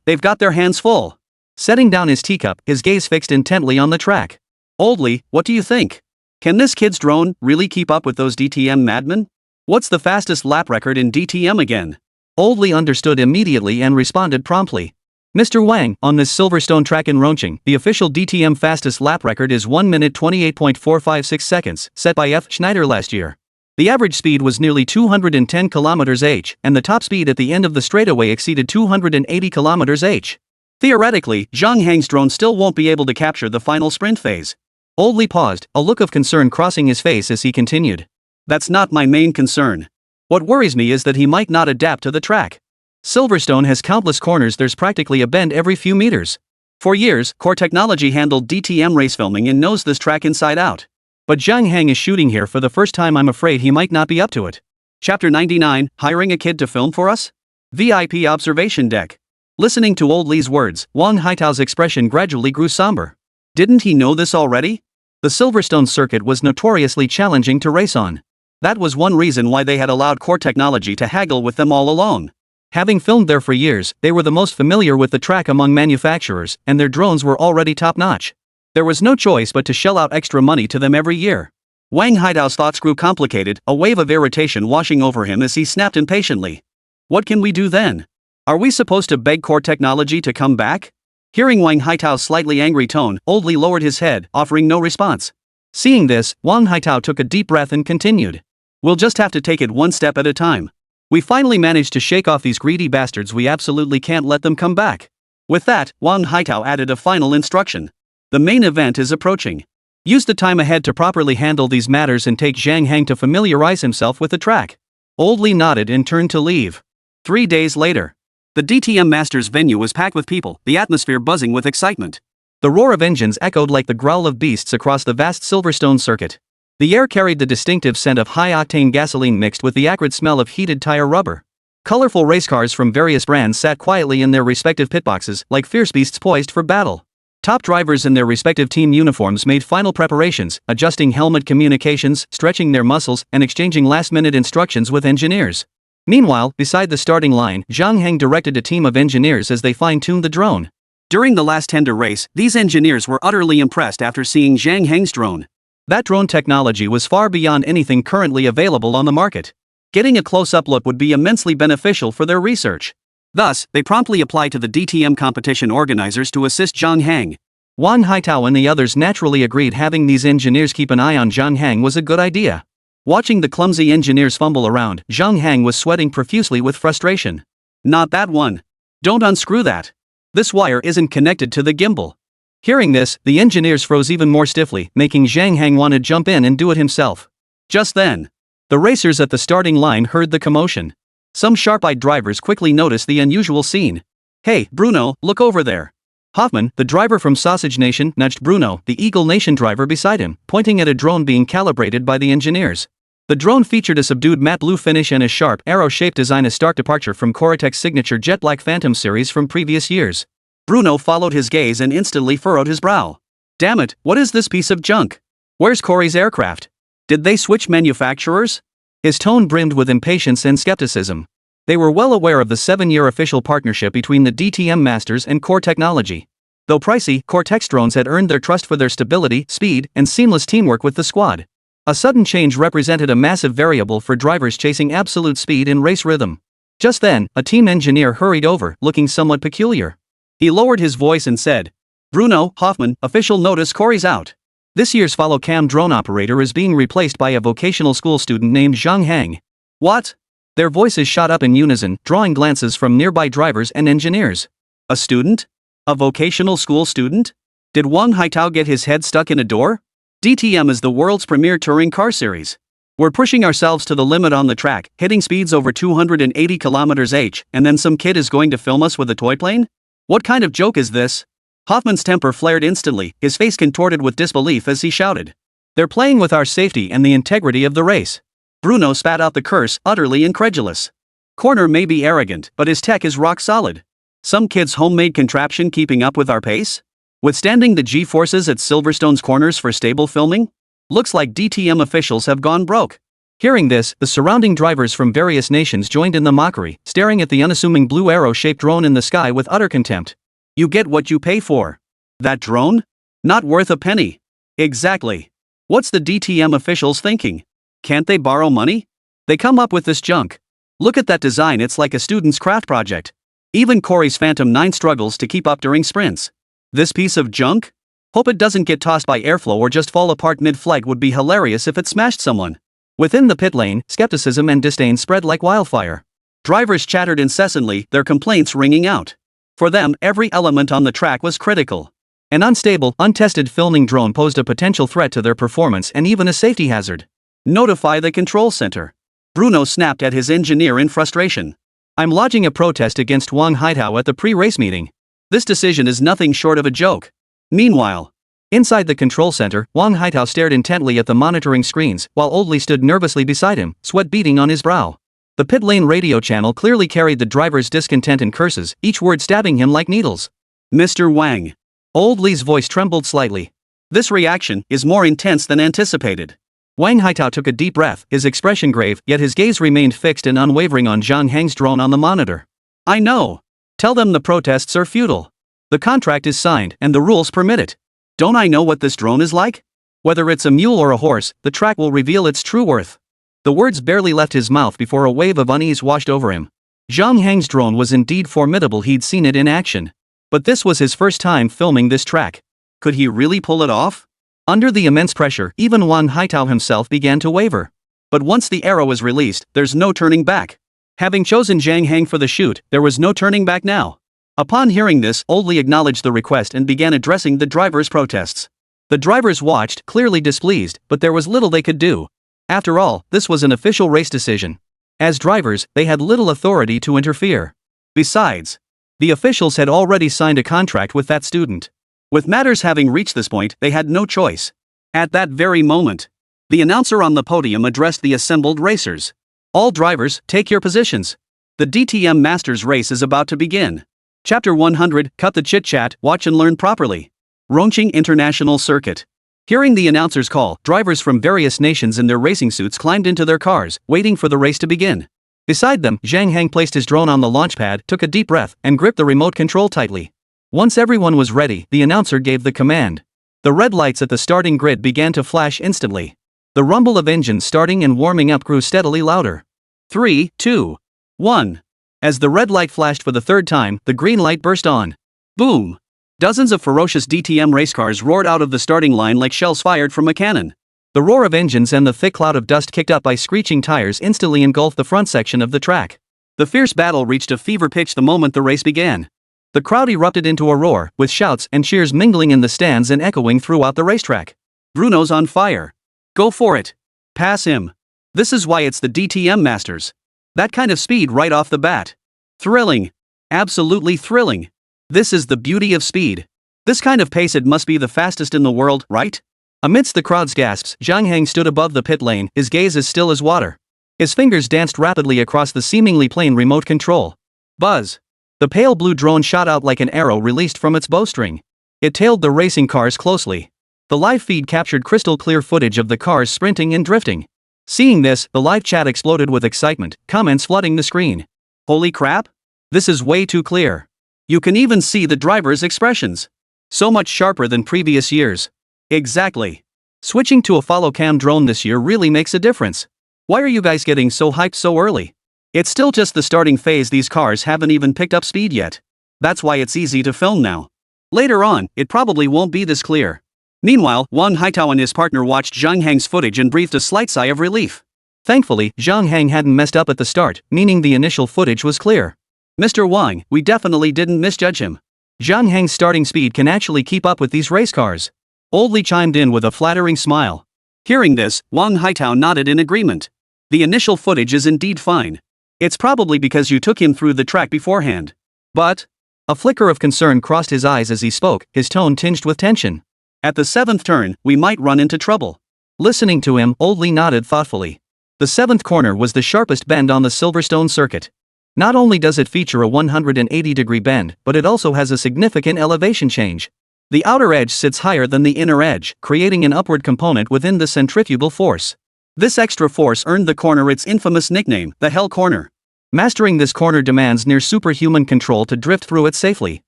They've got their hands full. Setting down his teacup, his gaze fixed intently on the track. Old Lee, what do you think? Can this kid's drone really keep up with those DTM madmen? What's the fastest lap record in DTM again? Old Lee understood immediately and responded promptly. Mr. Wang, on this Silverstone track in Rongqing, the official DTM fastest lap record is 1 minute 28.456 seconds, set by F. Schneider last year. The average speed was nearly 210 km/h, and the top speed at the end of the straightaway exceeded 280 km/h. Theoretically, Zhang Heng's drone still won't be able to capture the final sprint phase. Old Lee paused, a look of concern crossing his face as he continued. That's not my main concern. What worries me is that he might not adapt to the track. Silverstone has countless corners, there's practically a bend every few meters. For years, Core Technology handled DTM race filming and knows this track inside out. But Zhang Heng is shooting here for the first time. I'm afraid he might not be up to it. Chapter 99, Hiring a Kid to Film for Us? VIP Observation Deck. Listening to Old Lee's words, Wang Haitao's expression gradually grew somber. Didn't he know this already? The Silverstone circuit was notoriously challenging to race on. That was one reason why they had allowed Core Technology to haggle with them all along. Having filmed there for years, they were the most familiar with the track among manufacturers, and their drones were already top-notch. There was no choice but to shell out extra money to them every year. Wang Haitao's thoughts grew complicated, a wave of irritation washing over him as he snapped impatiently. What can we do then? Are we supposed to beg Core Technology to come back? Hearing Wang Haitao's slightly angry tone, Old Lee lowered his head, offering no response. Seeing this, Wang Haitao took a deep breath and continued. We'll just have to take it one step at a time. We finally managed to shake off these greedy bastards. We absolutely can't let them come back. With that, Wang Haitao added a final instruction. The main event is approaching. Use the time ahead to properly handle these matters and take Zhang Heng to familiarize himself with the track. Old Lee nodded and turned to leave. 3 days later. The DTM Masters venue was packed with people, the atmosphere buzzing with excitement. The roar of engines echoed like the growl of beasts across the vast Silverstone circuit. The air carried the distinctive scent of high-octane gasoline mixed with the acrid smell of heated tire rubber. Colorful race cars from various brands sat quietly in their respective pitboxes, like fierce beasts poised for battle. Top drivers in their respective team uniforms made final preparations, adjusting helmet communications, stretching their muscles, and exchanging last-minute instructions with engineers. Meanwhile, beside the starting line, Zhang Heng directed a team of engineers as they fine-tuned the drone. During the last tender race, these engineers were utterly impressed after seeing Zhang Heng's drone. That drone technology was far beyond anything currently available on the market. Getting a close-up look would be immensely beneficial for their research. Thus, they promptly applied to the DTM competition organizers to assist Zhang Heng. Wang Haitao and the others naturally agreed having these engineers keep an eye on Zhang Heng was a good idea. Watching the clumsy engineers fumble around, Zhang Heng was sweating profusely with frustration. Not that one. Don't unscrew that. This wire isn't connected to the gimbal. Hearing this, the engineers froze even more stiffly, making Zhang Heng want to jump in and do it himself. Just then, the racers at the starting line heard the commotion. Some sharp-eyed drivers quickly noticed the unusual scene. Hey, Bruno, look over there. Hoffman, the driver from Sausage Nation, nudged Bruno, the Eagle Nation driver beside him, pointing at a drone being calibrated by the engineers. The drone featured a subdued matte blue finish and a sharp, arrow-shaped design, a stark departure from Coretech's signature jet black Phantom series from previous years. Bruno followed his gaze and instantly furrowed his brow. Damn it, what is this piece of junk? Where's Corey's aircraft? Did they switch manufacturers? His tone brimmed with impatience and skepticism. They were well aware of the 7-year official partnership between the DTM Masters and Core Technology. Though pricey, Cortex drones had earned their trust for their stability, speed, and seamless teamwork with the squad. A sudden change represented a massive variable for drivers chasing absolute speed in race rhythm. Just then, a team engineer hurried over, looking somewhat peculiar. He lowered his voice and said, Bruno, Hoffman, official notice, Corey's out. This year's follow-cam drone operator is being replaced by a vocational school student named Zhang Heng. What? Their voices shot up in unison, drawing glances from nearby drivers and engineers. A student? A vocational school student? Did Wang Haitao get his head stuck in a door? DTM is the world's premier touring car series. We're pushing ourselves to the limit on the track, hitting speeds over 280 km/h, and then some kid is going to film us with a toy plane? What kind of joke is this? Hoffman's temper flared instantly, his face contorted with disbelief as he shouted. They're playing with our safety and the integrity of the race. Bruno spat out the curse, utterly incredulous. Corner may be arrogant, but his tech is rock solid. Some kid's homemade contraption keeping up with our pace? Withstanding the G-forces at Silverstone's corners for stable filming? Looks like DTM officials have gone broke. Hearing this, the surrounding drivers from various nations joined in the mockery, staring at the unassuming blue arrow-shaped drone in the sky with utter contempt. You get what you pay for. That drone? Not worth a penny. Exactly. What's the DTM officials thinking? Can't they borrow money? They come up with this junk. Look at that design, it's like a student's craft project. Even Corey's Phantom 9 struggles to keep up during sprints. This piece of junk? Hope it doesn't get tossed by airflow or just fall apart mid-flight. Would be hilarious if it smashed someone. Within the pit lane, skepticism and disdain spread like wildfire. Drivers chattered incessantly, their complaints ringing out. For them, every element on the track was critical. An unstable, untested filming drone posed a potential threat to their performance and even a safety hazard. Notify the control center. Bruno snapped at his engineer in frustration. I'm lodging a protest against Wang Haitao at the pre-race meeting. This decision is nothing short of a joke. Meanwhile, inside the control center, Wang Haitao stared intently at the monitoring screens, while Oldley stood nervously beside him, sweat beading on his brow. The pit lane radio channel clearly carried the driver's discontent and curses, each word stabbing him like needles. Mr. Wang. Oldley's voice trembled slightly. This reaction is more intense than anticipated. Wang Haitao took a deep breath, his expression grave, yet his gaze remained fixed and unwavering on Zhang Heng's drone on the monitor. I know. Tell them the protests are futile. The contract is signed, and the rules permit it. Don't I know what this drone is like? Whether it's a mule or a horse, the track will reveal its true worth. The words barely left his mouth before a wave of unease washed over him. Zhang Heng's drone was indeed formidable, he'd seen it in action. But this was his first time filming this track. Could he really pull it off? Under the immense pressure, even Wang Haitao himself began to waver. But once the arrow was released, there's no turning back. Having chosen Zhang Heng for the shoot, there was no turning back now. Upon hearing this, Oldley acknowledged the request and began addressing the drivers' protests. The drivers watched, clearly displeased, but there was little they could do. After all, this was an official race decision. As drivers, they had little authority to interfere. Besides, the officials had already signed a contract with that student. With matters having reached this point, they had no choice. At that very moment, the announcer on the podium addressed the assembled racers. All drivers, take your positions. The DTM Masters race is about to begin. Chapter 100, cut the chit-chat, watch and learn properly. Rongqing International Circuit. Hearing the announcer's call, drivers from various nations in their racing suits climbed into their cars, waiting for the race to begin. Beside them, Zhang Heng placed his drone on the launch pad, took a deep breath, and gripped the remote control tightly. Once everyone was ready, the announcer gave the command. The red lights at the starting grid began to flash instantly. The rumble of engines starting and warming up grew steadily louder. 3, 2, 1. As the red light flashed for the third time, the green light burst on. Boom! Dozens of ferocious DTM race cars roared out of the starting line like shells fired from a cannon. The roar of engines and the thick cloud of dust kicked up by screeching tires instantly engulfed the front section of the track. The fierce battle reached a fever pitch the moment the race began. The crowd erupted into a roar, with shouts and cheers mingling in the stands and echoing throughout the racetrack. Bruno's on fire. Go for it. Pass him. This is why it's the DTM Masters. That kind of speed right off the bat. Thrilling. Absolutely thrilling. This is the beauty of speed. This kind of pace, it must be the fastest in the world, right? Amidst the crowd's gasps, Zhang Heng stood above the pit lane, his gaze as still as water. His fingers danced rapidly across the seemingly plain remote control. Buzz. The pale blue drone shot out like an arrow released from its bowstring. It tailed the racing cars closely. The live feed captured crystal clear footage of the cars sprinting and drifting. Seeing this, the live chat exploded with excitement, comments flooding the screen. Holy crap! This is way too clear. You can even see the driver's expressions. So much sharper than previous years. Exactly. Switching to a follow-cam drone this year really makes a difference. Why are you guys getting so hyped so early? It's still just the starting phase, these cars haven't even picked up speed yet. That's why it's easy to film now. Later on, it probably won't be this clear. Meanwhile, Wang Haitao and his partner watched Zhang Heng's footage and breathed a slight sigh of relief. Thankfully, Zhang Heng hadn't messed up at the start, meaning the initial footage was clear. Mr. Wang, we definitely didn't misjudge him. Zhang Heng's starting speed can actually keep up with these race cars. Old Li chimed in with a flattering smile. Hearing this, Wang Haitao nodded in agreement. The initial footage is indeed fine. It's probably because you took him through the track beforehand. But a flicker of concern crossed his eyes as he spoke, his tone tinged with tension. At the 7th turn, we might run into trouble. Listening to him, Old Li nodded thoughtfully. The 7th corner was the sharpest bend on the Silverstone circuit. Not only does it feature a 180-degree bend, but it also has a significant elevation change. The outer edge sits higher than the inner edge, creating an upward component within the centrifugal force. This extra force earned the corner its infamous nickname, the Hell Corner. Mastering this corner demands near superhuman control to drift through it safely.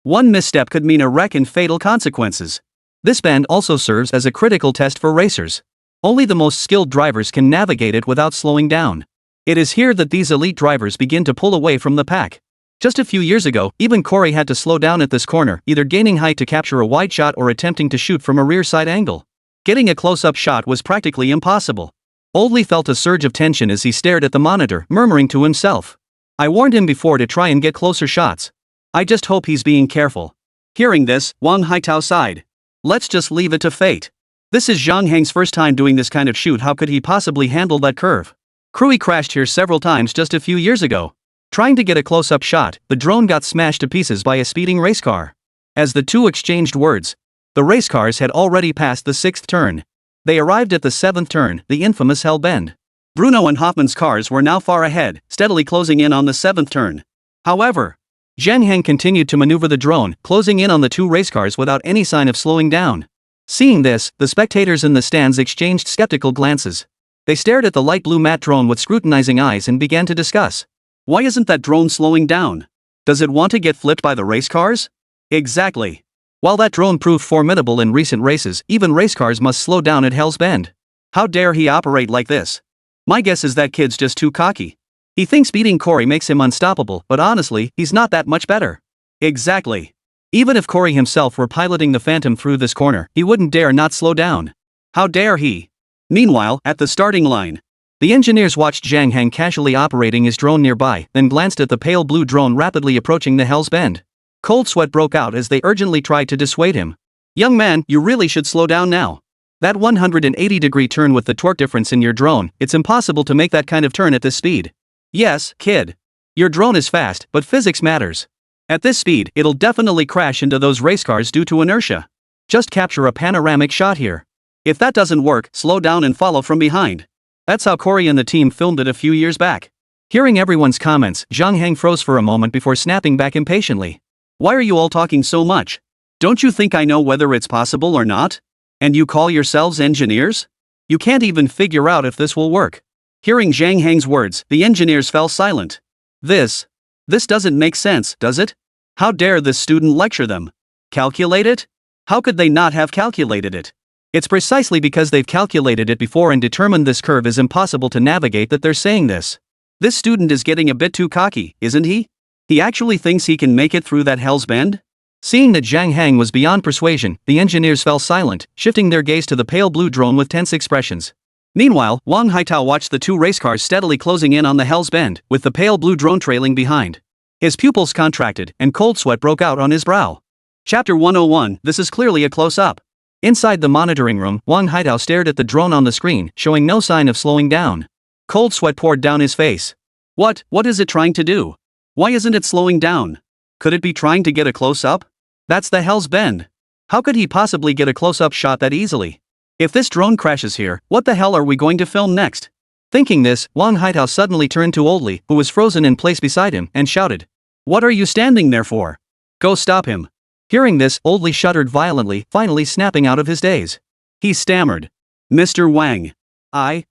One misstep could mean a wreck and fatal consequences. This bend also serves as a critical test for racers. Only the most skilled drivers can navigate it without slowing down. It is here that these elite drivers begin to pull away from the pack. Just a few years ago, even Corey had to slow down at this corner, either gaining height to capture a wide shot or attempting to shoot from a rear side angle. Getting a close-up shot was practically impossible. Old Li felt a surge of tension as he stared at the monitor, murmuring to himself. I warned him before to try and get closer shots. I just hope he's being careful. Hearing this, Wang Haitao sighed. Let's just leave it to fate. This is Zhang Heng's first time doing this kind of shoot. How could he possibly handle that curve? Crewy crashed here several times just a few years ago. Trying to get a close-up shot, the drone got smashed to pieces by a speeding race car. As the two exchanged words, the race cars had already passed the 6th turn. They arrived at the 7th turn, the infamous Hell Bend. Bruno and Hoffman's cars were now far ahead, steadily closing in on the 7th turn. However, Zhang Heng continued to maneuver the drone, closing in on the two race cars without any sign of slowing down. Seeing this, the spectators in the stands exchanged skeptical glances. They stared at the light blue matte drone with scrutinizing eyes and began to discuss. Why isn't that drone slowing down? Does it want to get flipped by the race cars? Exactly. While that drone proved formidable in recent races, even race cars must slow down at Hell's Bend. How dare he operate like this? My guess is that kid's just too cocky. He thinks beating Corey makes him unstoppable, but honestly, he's not that much better. Exactly. Even if Corey himself were piloting the Phantom through this corner, he wouldn't dare not slow down. How dare he? Meanwhile, at the starting line, the engineers watched Zhang Heng casually operating his drone nearby, then glanced at the pale blue drone rapidly approaching the Hell's Bend. Cold sweat broke out as they urgently tried to dissuade him. Young man, you really should slow down now. That 180-degree turn with the torque difference in your drone, it's impossible to make that kind of turn at this speed. Yes, kid. Your drone is fast, but physics matters. At this speed, it'll definitely crash into those race cars due to inertia. Just capture a panoramic shot here. If that doesn't work, slow down and follow from behind. That's how Corey and the team filmed it a few years back. Hearing everyone's comments, Zhang Heng froze for a moment before snapping back impatiently. Why are you all talking so much? Don't you think I know whether it's possible or not? And you call yourselves engineers? You can't even figure out if this will work. Hearing Zhang Heng's words, the engineers fell silent. This doesn't make sense, does it? How dare this student lecture them? Calculate it? How could they not have calculated it? It's precisely because they've calculated it before and determined this curve is impossible to navigate that they're saying this. This student is getting a bit too cocky, isn't he? He actually thinks he can make it through that Hell's Bend? Seeing that Zhang Heng was beyond persuasion, the engineers fell silent, shifting their gaze to the pale blue drone with tense expressions. Meanwhile, Wang Haitao watched the two race cars steadily closing in on the Hell's Bend, with the pale blue drone trailing behind. His pupils contracted, and cold sweat broke out on his brow. Chapter 101, this is clearly a close-up. Inside the monitoring room, Wang Haitao stared at the drone on the screen, showing no sign of slowing down. Cold sweat poured down his face. What is it trying to do? Why isn't it slowing down? Could it be trying to get a close-up? That's the Hell's Bend. How could he possibly get a close-up shot that easily? If this drone crashes here, what the hell are we going to film next? Thinking this, Wang Haitao suddenly turned to Old Li, who was frozen in place beside him, and shouted. What are you standing there for? Go stop him. Hearing this, Old Li shuddered violently, finally snapping out of his daze. He stammered. Mr. Wang. I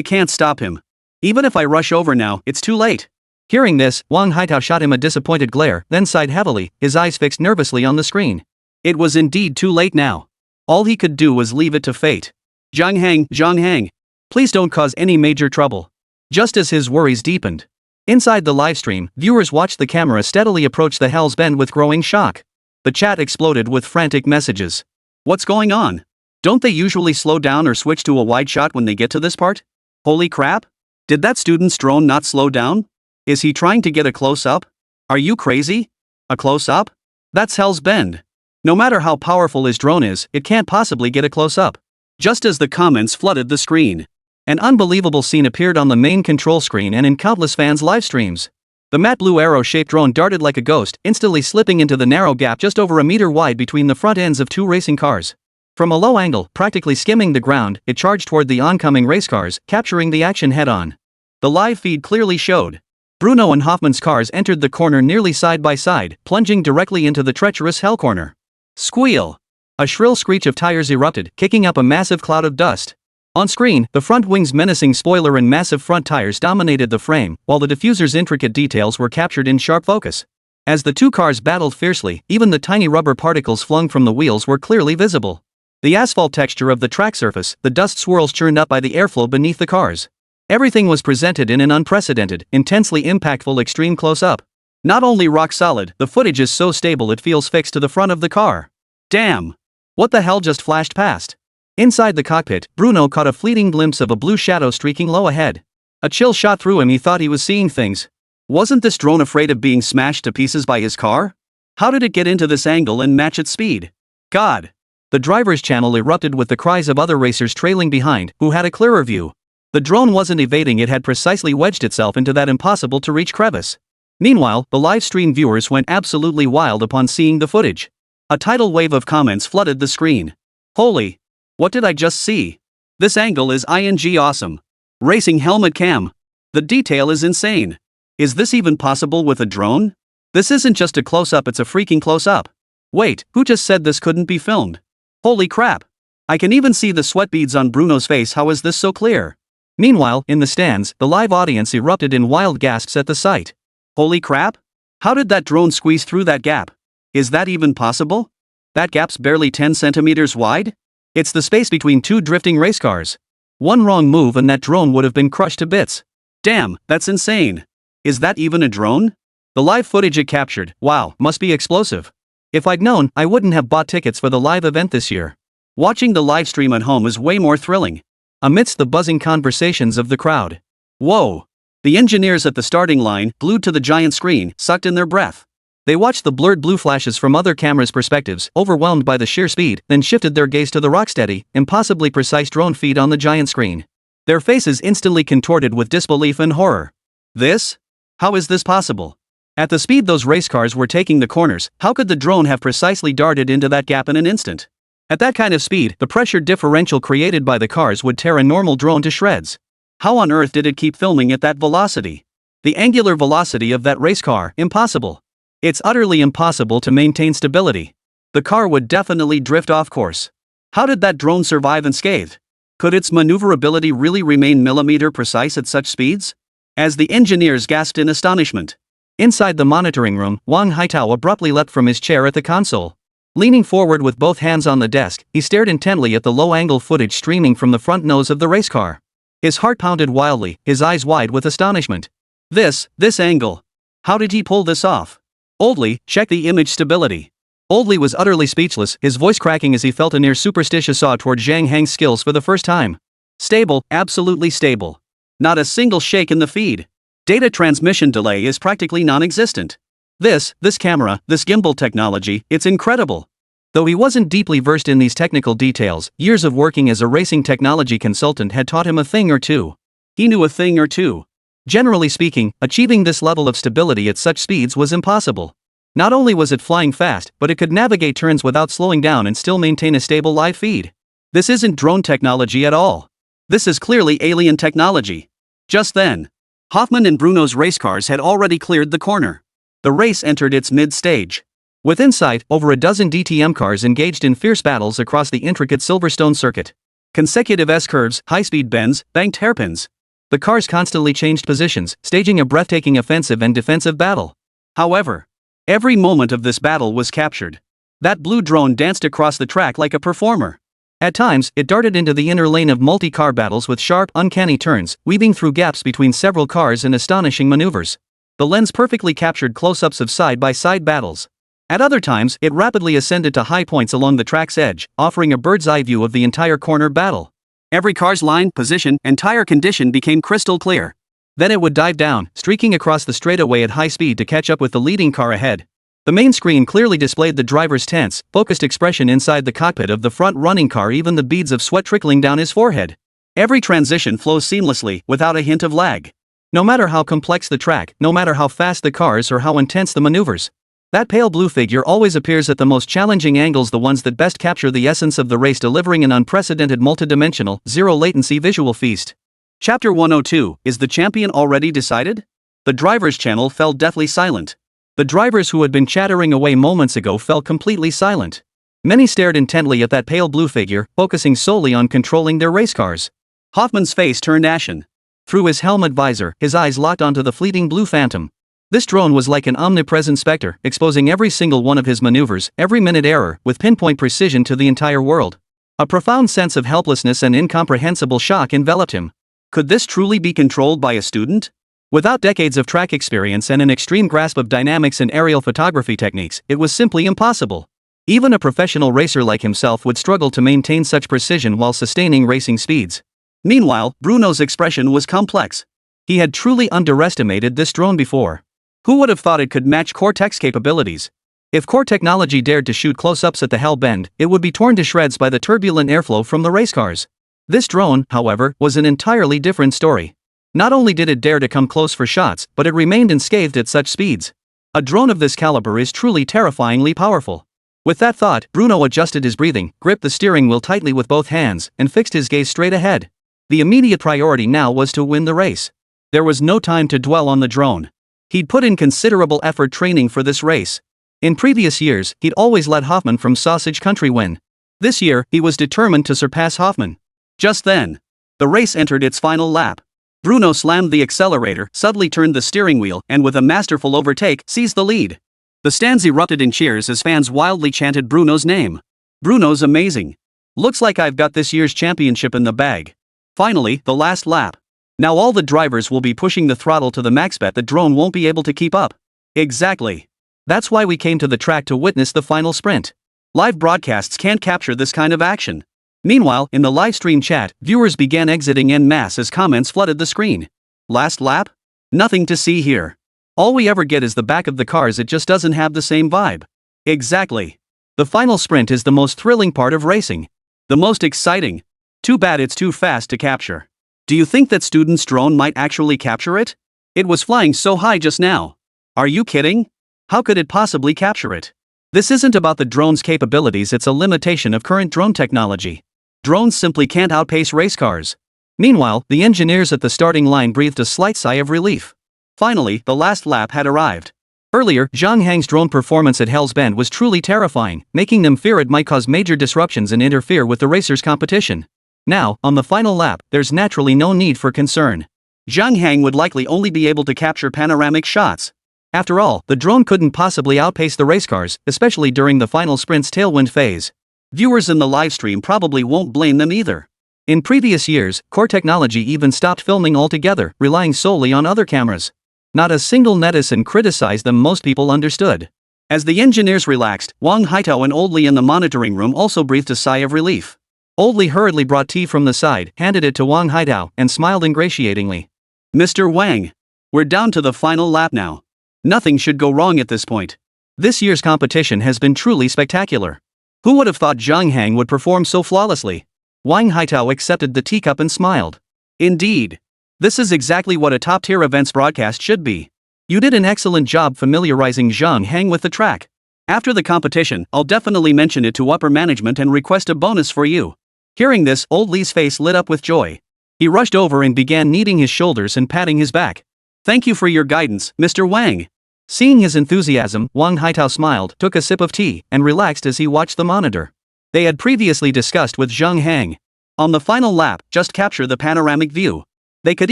can't stop him. Even if I rush over now, it's too late. Hearing this, Wang Haitao shot him a disappointed glare, then sighed heavily, his eyes fixed nervously on the screen. It was indeed too late now. All he could do was leave it to fate. Zhang Heng, please don't cause any major trouble. Just as his worries deepened. Inside the livestream, viewers watched the camera steadily approach the Hell's Bend with growing shock. The chat exploded with frantic messages. What's going on? Don't they usually slow down or switch to a wide shot when they get to this part? Holy crap! Did that student's drone not slow down? Is he trying to get a close-up? Are you crazy? A close-up? That's Hell's Bend. No matter how powerful his drone is, it can't possibly get a close-up. Just as the comments flooded the screen, an unbelievable scene appeared on the main control screen and in countless fans' live streams. The matte blue arrow-shaped drone darted like a ghost, instantly slipping into the narrow gap just over a meter wide between the front ends of two racing cars. From a low angle, practically skimming the ground, it charged toward the oncoming race cars, capturing the action head-on. The live feed clearly showed Bruno and Hoffman's cars entered the corner nearly side by side, plunging directly into the treacherous hell corner. Squeal! A shrill screech of tires erupted, kicking up a massive cloud of dust. On screen, the front wing's menacing spoiler and massive front tires dominated the frame, while the diffuser's intricate details were captured in sharp focus. As the two cars battled fiercely, even the tiny rubber particles flung from the wheels were clearly visible. The asphalt texture of the track surface, the dust swirls churned up by the airflow beneath the cars. Everything was presented in an unprecedented, intensely impactful extreme close-up. Not only rock solid, the footage is so stable it feels fixed to the front of the car. Damn! What the hell just flashed past? Inside the cockpit, Bruno caught a fleeting glimpse of a blue shadow streaking low ahead. A chill shot through him. He thought he was seeing things. Wasn't this drone afraid of being smashed to pieces by his car? How did it get into this angle and match its speed? God! The driver's channel erupted with the cries of other racers trailing behind, who had a clearer view. The drone wasn't evading, it had precisely wedged itself into that impossible-to-reach crevice. Meanwhile, the live stream viewers went absolutely wild upon seeing the footage. A tidal wave of comments flooded the screen. Holy! What did I just see? This angle is awesome. Racing helmet cam. The detail is insane. Is this even possible with a drone? This isn't just a close-up, it's a freaking close-up. Wait, who just said this couldn't be filmed? Holy crap! I can even see the sweat beads on Bruno's face. How is this so clear? Meanwhile, in the stands, the live audience erupted in wild gasps at the sight. Holy crap! How did that drone squeeze through that gap? Is that even possible? That gap's barely 10 centimeters wide? It's the space between two drifting race cars. One wrong move and that drone would have been crushed to bits. Damn, that's insane. Is that even a drone? The live footage it captured, wow, must be explosive. If I'd known, I wouldn't have bought tickets for the live event this year. Watching the live stream at home is way more thrilling. Amidst the buzzing conversations of the crowd. Whoa! The engineers at the starting line, glued to the giant screen, sucked in their breath. They watched the blurred blue flashes from other cameras' perspectives, overwhelmed by the sheer speed, then shifted their gaze to the rocksteady, impossibly precise drone feed on the giant screen. Their faces instantly contorted with disbelief and horror. This? How is this possible? At the speed those race cars were taking the corners, how could the drone have precisely darted into that gap in an instant? At that kind of speed, the pressure differential created by the cars would tear a normal drone to shreds. How on earth did it keep filming at that velocity? The angular velocity of that race car, impossible. It's utterly impossible to maintain stability. The car would definitely drift off course. How did that drone survive unscathed? Could its maneuverability really remain millimeter precise at such speeds? As the engineers gasped in astonishment. Inside the monitoring room, Wang Haitao abruptly leapt from his chair at the console. Leaning forward with both hands on the desk, he stared intently at the low-angle footage streaming from the front nose of the race car. His heart pounded wildly, his eyes wide with astonishment. This angle. How did he pull this off? Oldley, check the image stability. Oldley was utterly speechless, his voice cracking as he felt a near superstitious awe toward Zhang Hang's skills for the first time. Stable, absolutely stable. Not a single shake in the feed. Data transmission delay is practically non-existent. This camera, this gimbal technology, it's incredible. Though he wasn't deeply versed in these technical details, years of working as a racing technology consultant had taught him a thing or two. He knew a thing or two. Generally speaking, achieving this level of stability at such speeds was impossible. Not only was it flying fast, but it could navigate turns without slowing down and still maintain a stable live feed. This isn't drone technology at all. This is clearly alien technology. Just then, Hoffman and Bruno's race cars had already cleared the corner. The race entered its mid-stage. Within sight, over a dozen DTM cars engaged in fierce battles across the intricate Silverstone circuit. Consecutive S-curves, high-speed bends, banked hairpins. The cars constantly changed positions, staging a breathtaking offensive and defensive battle. However, every moment of this battle was captured. That blue drone danced across the track like a performer. At times, it darted into the inner lane of multi-car battles with sharp, uncanny turns, weaving through gaps between several cars in astonishing maneuvers. The lens perfectly captured close-ups of side-by-side battles. At other times, it rapidly ascended to high points along the track's edge, offering a bird's-eye view of the entire corner battle. Every car's line, position, and tire condition became crystal clear. Then it would dive down, streaking across the straightaway at high speed to catch up with the leading car ahead. The main screen clearly displayed the driver's tense, focused expression inside the cockpit of the front-running car, even the beads of sweat trickling down his forehead. Every transition flows seamlessly, without a hint of lag. No matter how complex the track, no matter how fast the cars or how intense the maneuvers, that pale blue figure always appears at the most challenging angles, the ones that best capture the essence of the race, delivering an unprecedented multidimensional, zero-latency visual feast. Chapter 102, Is the champion already decided? The driver's channel fell deathly silent. The drivers who had been chattering away moments ago fell completely silent. Many stared intently at that pale blue figure, focusing solely on controlling their race cars. Hoffman's face turned ashen. Through his helmet visor, his eyes locked onto the fleeting blue phantom. This drone was like an omnipresent specter, exposing every single one of his maneuvers, every minute error, with pinpoint precision to the entire world. A profound sense of helplessness and incomprehensible shock enveloped him. Could this truly be controlled by a student? Without decades of track experience and an extreme grasp of dynamics and aerial photography techniques, it was simply impossible. Even a professional racer like himself would struggle to maintain such precision while sustaining racing speeds. Meanwhile, Bruno's expression was complex. He had truly underestimated this drone before. Who would have thought it could match Cortex capabilities? If core technology dared to shoot close-ups at the Hell Bend, it would be torn to shreds by the turbulent airflow from the race cars. This drone, however, was an entirely different story. Not only did it dare to come close for shots, but it remained unscathed at such speeds. A drone of this caliber is truly terrifyingly powerful. With that thought, Bruno adjusted his breathing, gripped the steering wheel tightly with both hands, and fixed his gaze straight ahead. The immediate priority now was to win the race. There was no time to dwell on the drone. He'd put in considerable effort training for this race. In previous years, he'd always let Hoffman from Sausage Country win. This year, he was determined to surpass Hoffman. Just then, the race entered its final lap. Bruno slammed the accelerator, subtly turned the steering wheel, and with a masterful overtake, seized the lead. The stands erupted in cheers as fans wildly chanted Bruno's name. Bruno's amazing. Looks like I've got this year's championship in the bag. Finally, the last lap. Now all the drivers will be pushing the throttle to the max. Bet the drone won't be able to keep up. Exactly. That's why we came to the track to witness the final sprint. Live broadcasts can't capture this kind of action. Meanwhile, in the live stream chat, viewers began exiting en masse as comments flooded the screen. Last lap? Nothing to see here. All we ever get is the back of the cars. It just doesn't have the same vibe. Exactly. The final sprint is the most thrilling part of racing. The most exciting. Too bad it's too fast to capture. Do you think that student's drone might actually capture it? It was flying so high just now. Are you kidding? How could it possibly capture it? This isn't about the drone's capabilities, it's a limitation of current drone technology. Drones simply can't outpace race cars. Meanwhile, the engineers at the starting line breathed a slight sigh of relief. Finally, the last lap had arrived. Earlier, Zhang Hang's drone performance at Hell's Bend was truly terrifying, making them fear it might cause major disruptions and interfere with the racers' competition. Now, on the final lap, there's naturally no need for concern. Zhang Hang would likely only be able to capture panoramic shots. After all, the drone couldn't possibly outpace the race cars, especially during the final sprint's tailwind phase. Viewers in the livestream probably won't blame them either. In previous years, core technology even stopped filming altogether, relying solely on other cameras. Not a single netizen criticized them, most people understood. As the engineers relaxed, Wang Haitao and Old Li in the monitoring room also breathed a sigh of relief. Old Li hurriedly brought tea from the side, handed it to Wang Haitao, and smiled ingratiatingly. Mr. Wang, we're down to the final lap now. Nothing should go wrong at this point. This year's competition has been truly spectacular. Who would have thought Zhang Hang would perform so flawlessly? Wang Haitao accepted the teacup and smiled. Indeed. This is exactly what a top-tier events broadcast should be. You did an excellent job familiarizing Zhang Hang with the track. After the competition, I'll definitely mention it to upper management and request a bonus for you. Hearing this, Old Li's face lit up with joy. He rushed over and began kneading his shoulders and patting his back. Thank you for your guidance, Mr. Wang. Seeing his enthusiasm, Wang Haitao smiled, took a sip of tea, and relaxed as he watched the monitor. They had previously discussed with Zhang Hang. On the final lap, just capture the panoramic view. They could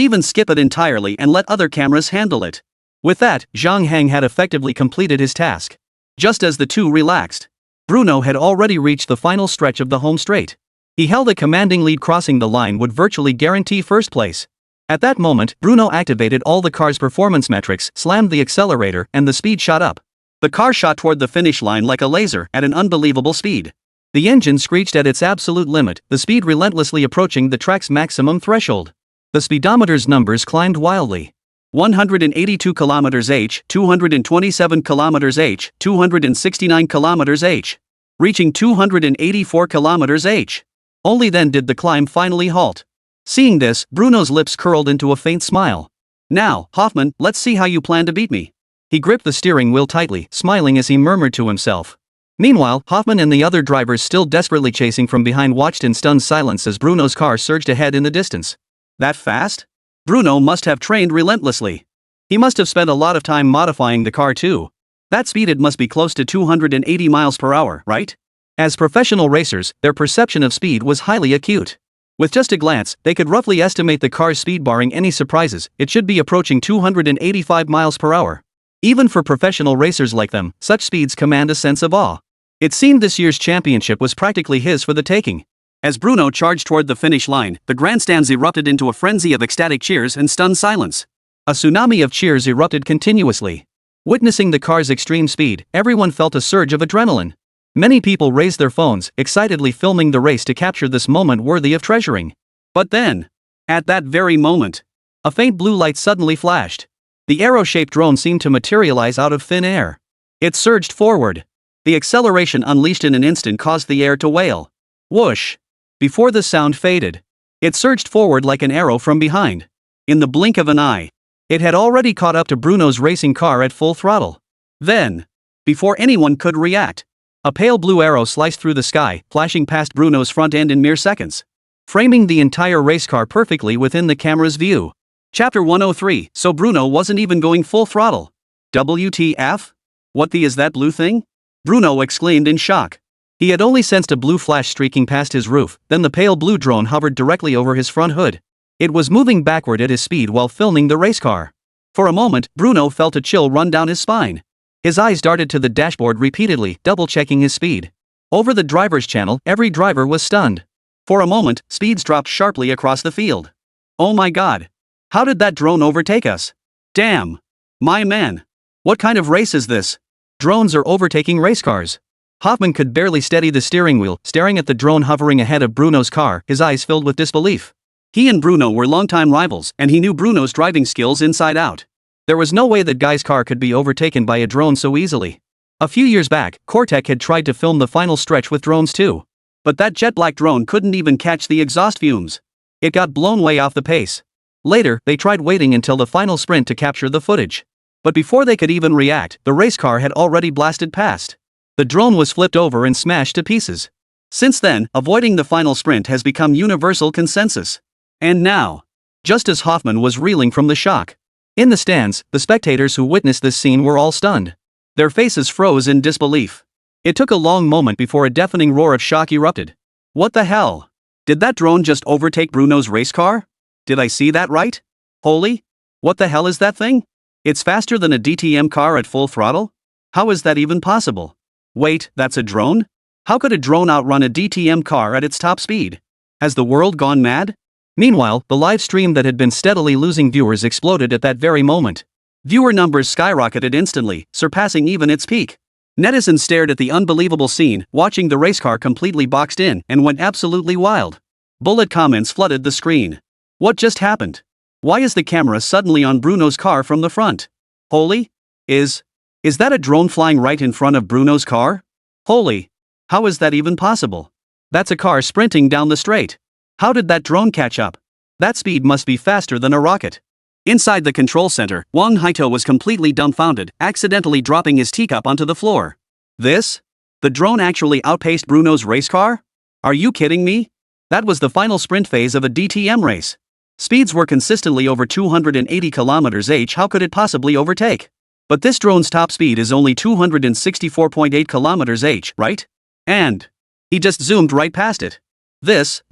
even skip it entirely and let other cameras handle it. With that, Zhang Hang had effectively completed his task. Just as the two relaxed, Bruno had already reached the final stretch of the home straight. He held a commanding lead. Crossing the line would virtually guarantee first place. At that moment, Bruno activated all the car's performance metrics, slammed the accelerator, and the speed shot up. The car shot toward the finish line like a laser at an unbelievable speed. The engine screeched at its absolute limit, the speed relentlessly approaching the track's maximum threshold. The speedometer's numbers climbed wildly. 182 km/h, 227 km/h, 269 km/h, reaching 284 km/h. Only then did the climb finally halt. Seeing this, Bruno's lips curled into a faint smile. Now, Hoffman, let's see how you plan to beat me. He gripped the steering wheel tightly, smiling as he murmured to himself. Meanwhile, Hoffman and the other drivers still desperately chasing from behind watched in stunned silence as Bruno's car surged ahead in the distance. That fast? Bruno must have trained relentlessly. He must have spent a lot of time modifying the car too. That speed, it must be close to 280 miles per hour, right? As professional racers, their perception of speed was highly acute. With just a glance, they could roughly estimate the car's speed. Barring any surprises, it should be approaching 285 miles per hour. Even for professional racers like them, such speeds command a sense of awe. It seemed this year's championship was practically his for the taking. As Bruno charged toward the finish line, the grandstands erupted into a frenzy of ecstatic cheers and stunned silence. A tsunami of cheers erupted continuously. Witnessing the car's extreme speed, everyone felt a surge of adrenaline. Many people raised their phones, excitedly filming the race to capture this moment worthy of treasuring. But then, at that very moment, a faint blue light suddenly flashed. The arrow-shaped drone seemed to materialize out of thin air. It surged forward. The acceleration unleashed in an instant caused the air to wail. Whoosh! Before the sound faded, it surged forward like an arrow from behind. In the blink of an eye, it had already caught up to Bruno's racing car at full throttle. Then, before anyone could react, a pale blue arrow sliced through the sky, flashing past Bruno's front end in mere seconds, framing the entire race car perfectly within the camera's view. Chapter 103. So Bruno wasn't even going full throttle. WTF? What the is that blue thing? Bruno exclaimed in shock. He had only sensed a blue flash streaking past his roof, then the pale blue drone hovered directly over his front hood. It was moving backward at his speed while filming the race car. For a moment, Bruno felt a chill run down his spine. His eyes darted to the dashboard repeatedly, double-checking his speed. Over the driver's channel, every driver was stunned. For a moment, speeds dropped sharply across the field. Oh my god! How did that drone overtake us? Damn! My man! What kind of race is this? Drones are overtaking race cars. Hoffman could barely steady the steering wheel, staring at the drone hovering ahead of Bruno's car, his eyes filled with disbelief. He and Bruno were longtime rivals, and he knew Bruno's driving skills inside out. There was no way that guy's car could be overtaken by a drone so easily. A few years back, Cortec had tried to film the final stretch with drones too. But that jet-black drone couldn't even catch the exhaust fumes. It got blown way off the pace. Later, they tried waiting until the final sprint to capture the footage. But before they could even react, the race car had already blasted past. The drone was flipped over and smashed to pieces. Since then, avoiding the final sprint has become universal consensus. And now, just as Hoffman was reeling from the shock, in the stands, the spectators who witnessed this scene were all stunned. Their faces froze in disbelief. It took a long moment before a deafening roar of shock erupted. What the hell? Did that drone just overtake Bruno's race car? Did I see that right? Holy? What the hell is that thing? It's faster than a DTM car at full throttle? How is that even possible? Wait, that's a drone? How could a drone outrun a DTM car at its top speed? Has the world gone mad? Meanwhile, the live stream that had been steadily losing viewers exploded at that very moment. Viewer numbers skyrocketed instantly, surpassing even its peak. Netizens stared at the unbelievable scene, watching the race car completely boxed in, and went absolutely wild. Bullet comments flooded the screen. What just happened? Why is the camera suddenly on Bruno's car from the front? Holy? Is that a drone flying right in front of Bruno's car? Holy! How is that even possible? That's a car sprinting down the straight. How did that drone catch up? That speed must be faster than a rocket. Inside the control center, Wang Haito was completely dumbfounded, accidentally dropping his teacup onto the floor. This? The drone actually outpaced Bruno's race car? Are you kidding me? That was the final sprint phase of a DTM race. Speeds were consistently over 280 km/h. How could it possibly overtake? But this drone's top speed is only 264.8 km/h, right? And he just zoomed right past it. This.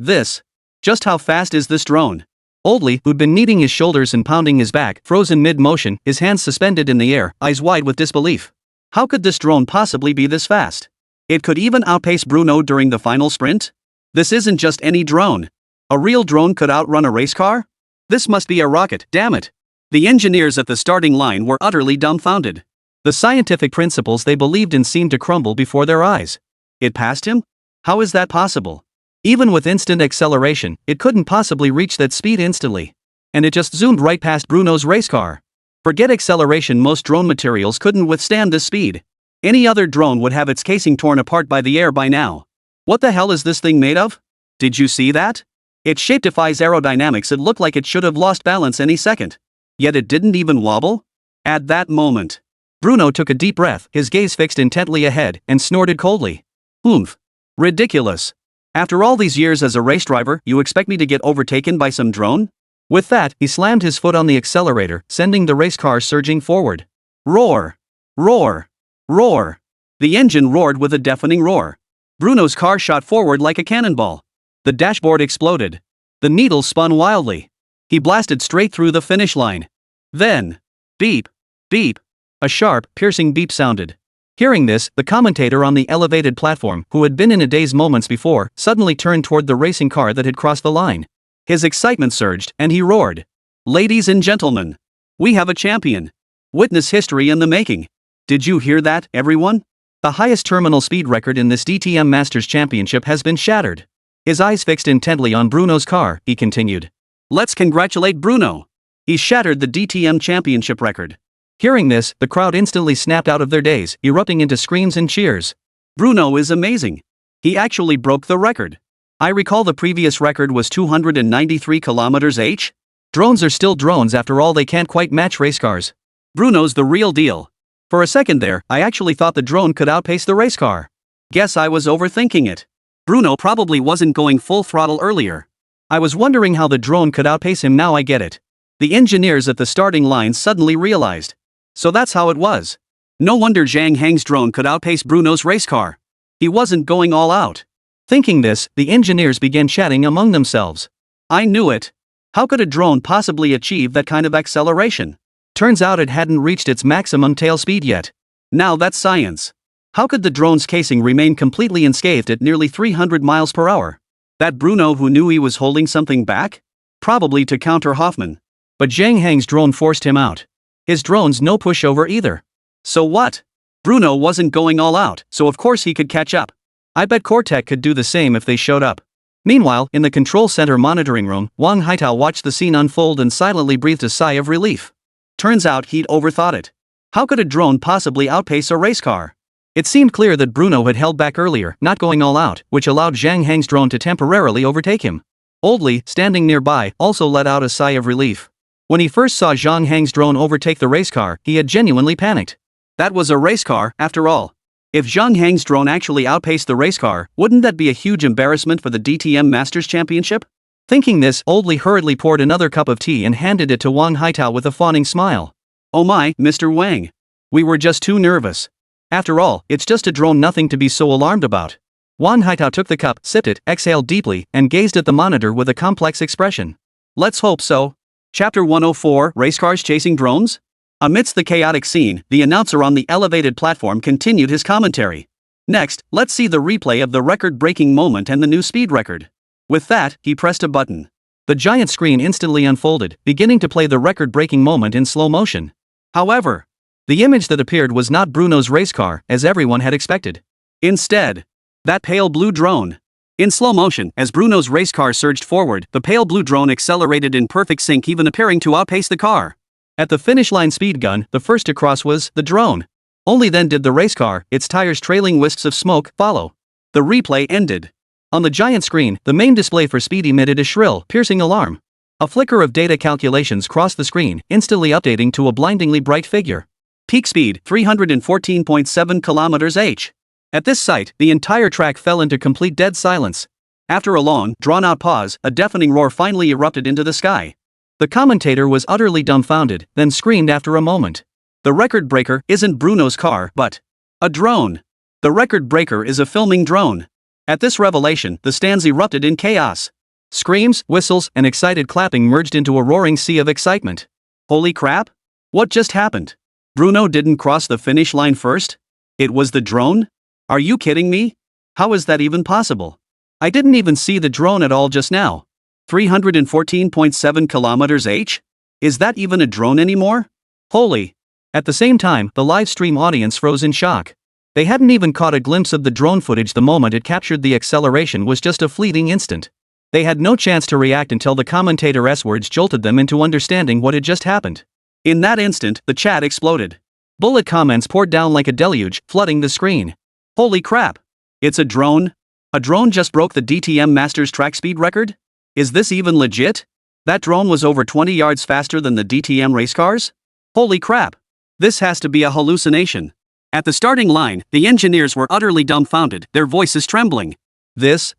Just how fast is this drone? Oldley, who'd been kneading his shoulders and pounding his back, froze in mid-motion, his hands suspended in the air, eyes wide with disbelief. How could this drone possibly be this fast? It could even outpace Bruno during the final sprint? This isn't just any drone. A real drone could outrun a race car? This must be a rocket, damn it. The engineers at the starting line were utterly dumbfounded. The scientific principles they believed in seemed to crumble before their eyes. It passed him? How is that possible? Even with instant acceleration, it couldn't possibly reach that speed instantly. And it just zoomed right past Bruno's race car. Forget acceleration, most drone materials couldn't withstand this speed. Any other drone would have its casing torn apart by the air by now. What the hell is this thing made of? Did you see that? Its shape defies aerodynamics. It looked like it should have lost balance any second. Yet it didn't even wobble? At that moment, Bruno took a deep breath, his gaze fixed intently ahead, and snorted coldly. Oomph. Ridiculous. After all these years as a race driver, you expect me to get overtaken by some drone? With that, he slammed his foot on the accelerator, sending the race car surging forward. Roar! Roar! Roar! The engine roared with a deafening roar. Bruno's car shot forward like a cannonball. The dashboard exploded. The needles spun wildly. He blasted straight through the finish line. Then, beep, beep, a sharp, piercing beep sounded. Hearing this, the commentator on the elevated platform, who had been in a daze moments before, suddenly turned toward the racing car that had crossed the line. His excitement surged, and he roared. Ladies and gentlemen, we have a champion. Witness history in the making. Did you hear that, everyone? The highest terminal speed record in this DTM Masters Championship has been shattered. His eyes fixed intently on Bruno's car, he continued. Let's congratulate Bruno. He shattered the DTM Championship record. Hearing this, the crowd instantly snapped out of their daze, erupting into screams and cheers. Bruno is amazing. He actually broke the record. I recall the previous record was 293 km/h. Drones are still drones after all, they can't quite match race cars. Bruno's the real deal. For a second there, I actually thought the drone could outpace the race car. Guess I was overthinking it. Bruno probably wasn't going full throttle earlier. I was wondering how the drone could outpace him. Now I get it. The engineers at the starting line suddenly realized. So that's how it was. No wonder Zhang Heng's drone could outpace Bruno's race car. He wasn't going all out. Thinking this, the engineers began chatting among themselves. I knew it. How could a drone possibly achieve that kind of acceleration? Turns out it hadn't reached its maximum tail speed yet. Now that's science. How could the drone's casing remain completely unscathed at nearly 300 miles per hour? That Bruno who knew he was holding something back? Probably to counter Hoffman. But Zhang Heng's drone forced him out. His drone's no pushover either. So what? Bruno wasn't going all out, so of course he could catch up. I bet Cortec could do the same if they showed up. Meanwhile, in the control center monitoring room, Wang Haitao watched the scene unfold and silently breathed a sigh of relief. Turns out he'd overthought it. How could a drone possibly outpace a race car? It seemed clear that Bruno had held back earlier, not going all out, which allowed Zhang Heng's drone to temporarily overtake him. Oldly, standing nearby, also let out a sigh of relief. When he first saw Zhang Heng's drone overtake the race car, he had genuinely panicked. That was a race car, after all. If Zhang Heng's drone actually outpaced the race car, wouldn't that be a huge embarrassment for the DTM Masters Championship? Thinking this, Oldly hurriedly poured another cup of tea and handed it to Wang Haitao with a fawning smile. Oh my, Mr. Wang. We were just too nervous. After all, it's just a drone, nothing to be so alarmed about. Wang Haitao took the cup, sipped it, exhaled deeply, and gazed at the monitor with a complex expression. Let's hope so. Chapter 104, Racecars Chasing Drones? Amidst the chaotic scene, the announcer on the elevated platform continued his commentary. Next, let's see the replay of the record-breaking moment and the new speed record. With that, he pressed a button. The giant screen instantly unfolded, beginning to play the record-breaking moment in slow motion. However, the image that appeared was not Bruno's race car, as everyone had expected. Instead, that pale blue drone. In slow motion, as Bruno's race car surged forward, the pale blue drone accelerated in perfect sync, even appearing to outpace the car. At the finish line speed gun, the first to cross was the drone. Only then did the race car, its tires trailing wisps of smoke, follow. The replay ended. On the giant screen, the main display for speed emitted a shrill, piercing alarm. A flicker of data calculations crossed the screen, instantly updating to a blindingly bright figure. Peak speed, 314.7 km/h. At this sight, the entire track fell into complete dead silence. After a long, drawn-out pause, a deafening roar finally erupted into the sky. The commentator was utterly dumbfounded, then screamed after a moment. The record breaker isn't Bruno's car, but a drone. The record breaker is a filming drone. At this revelation, the stands erupted in chaos. Screams, whistles, and excited clapping merged into a roaring sea of excitement. Holy crap! What just happened? Bruno didn't cross the finish line first? It was the drone? Are you kidding me? How is that even possible? I didn't even see the drone at all just now. 314.7 km/h? Is that even a drone anymore? Holy! At the same time, the live stream audience froze in shock. They hadn't even caught a glimpse of the drone footage. The moment it captured the acceleration was just a fleeting instant. They had no chance to react until the commentator's words jolted them into understanding what had just happened. In that instant, the chat exploded. Bullet comments poured down like a deluge, flooding the screen. Holy crap! It's a drone? A drone just broke the DTM Masters track speed record? Is this even legit? That drone was over 20 yards faster than the DTM race cars? Holy crap! This has to be a hallucination. At the starting line, the engineers were utterly dumbfounded, their voices trembling. This?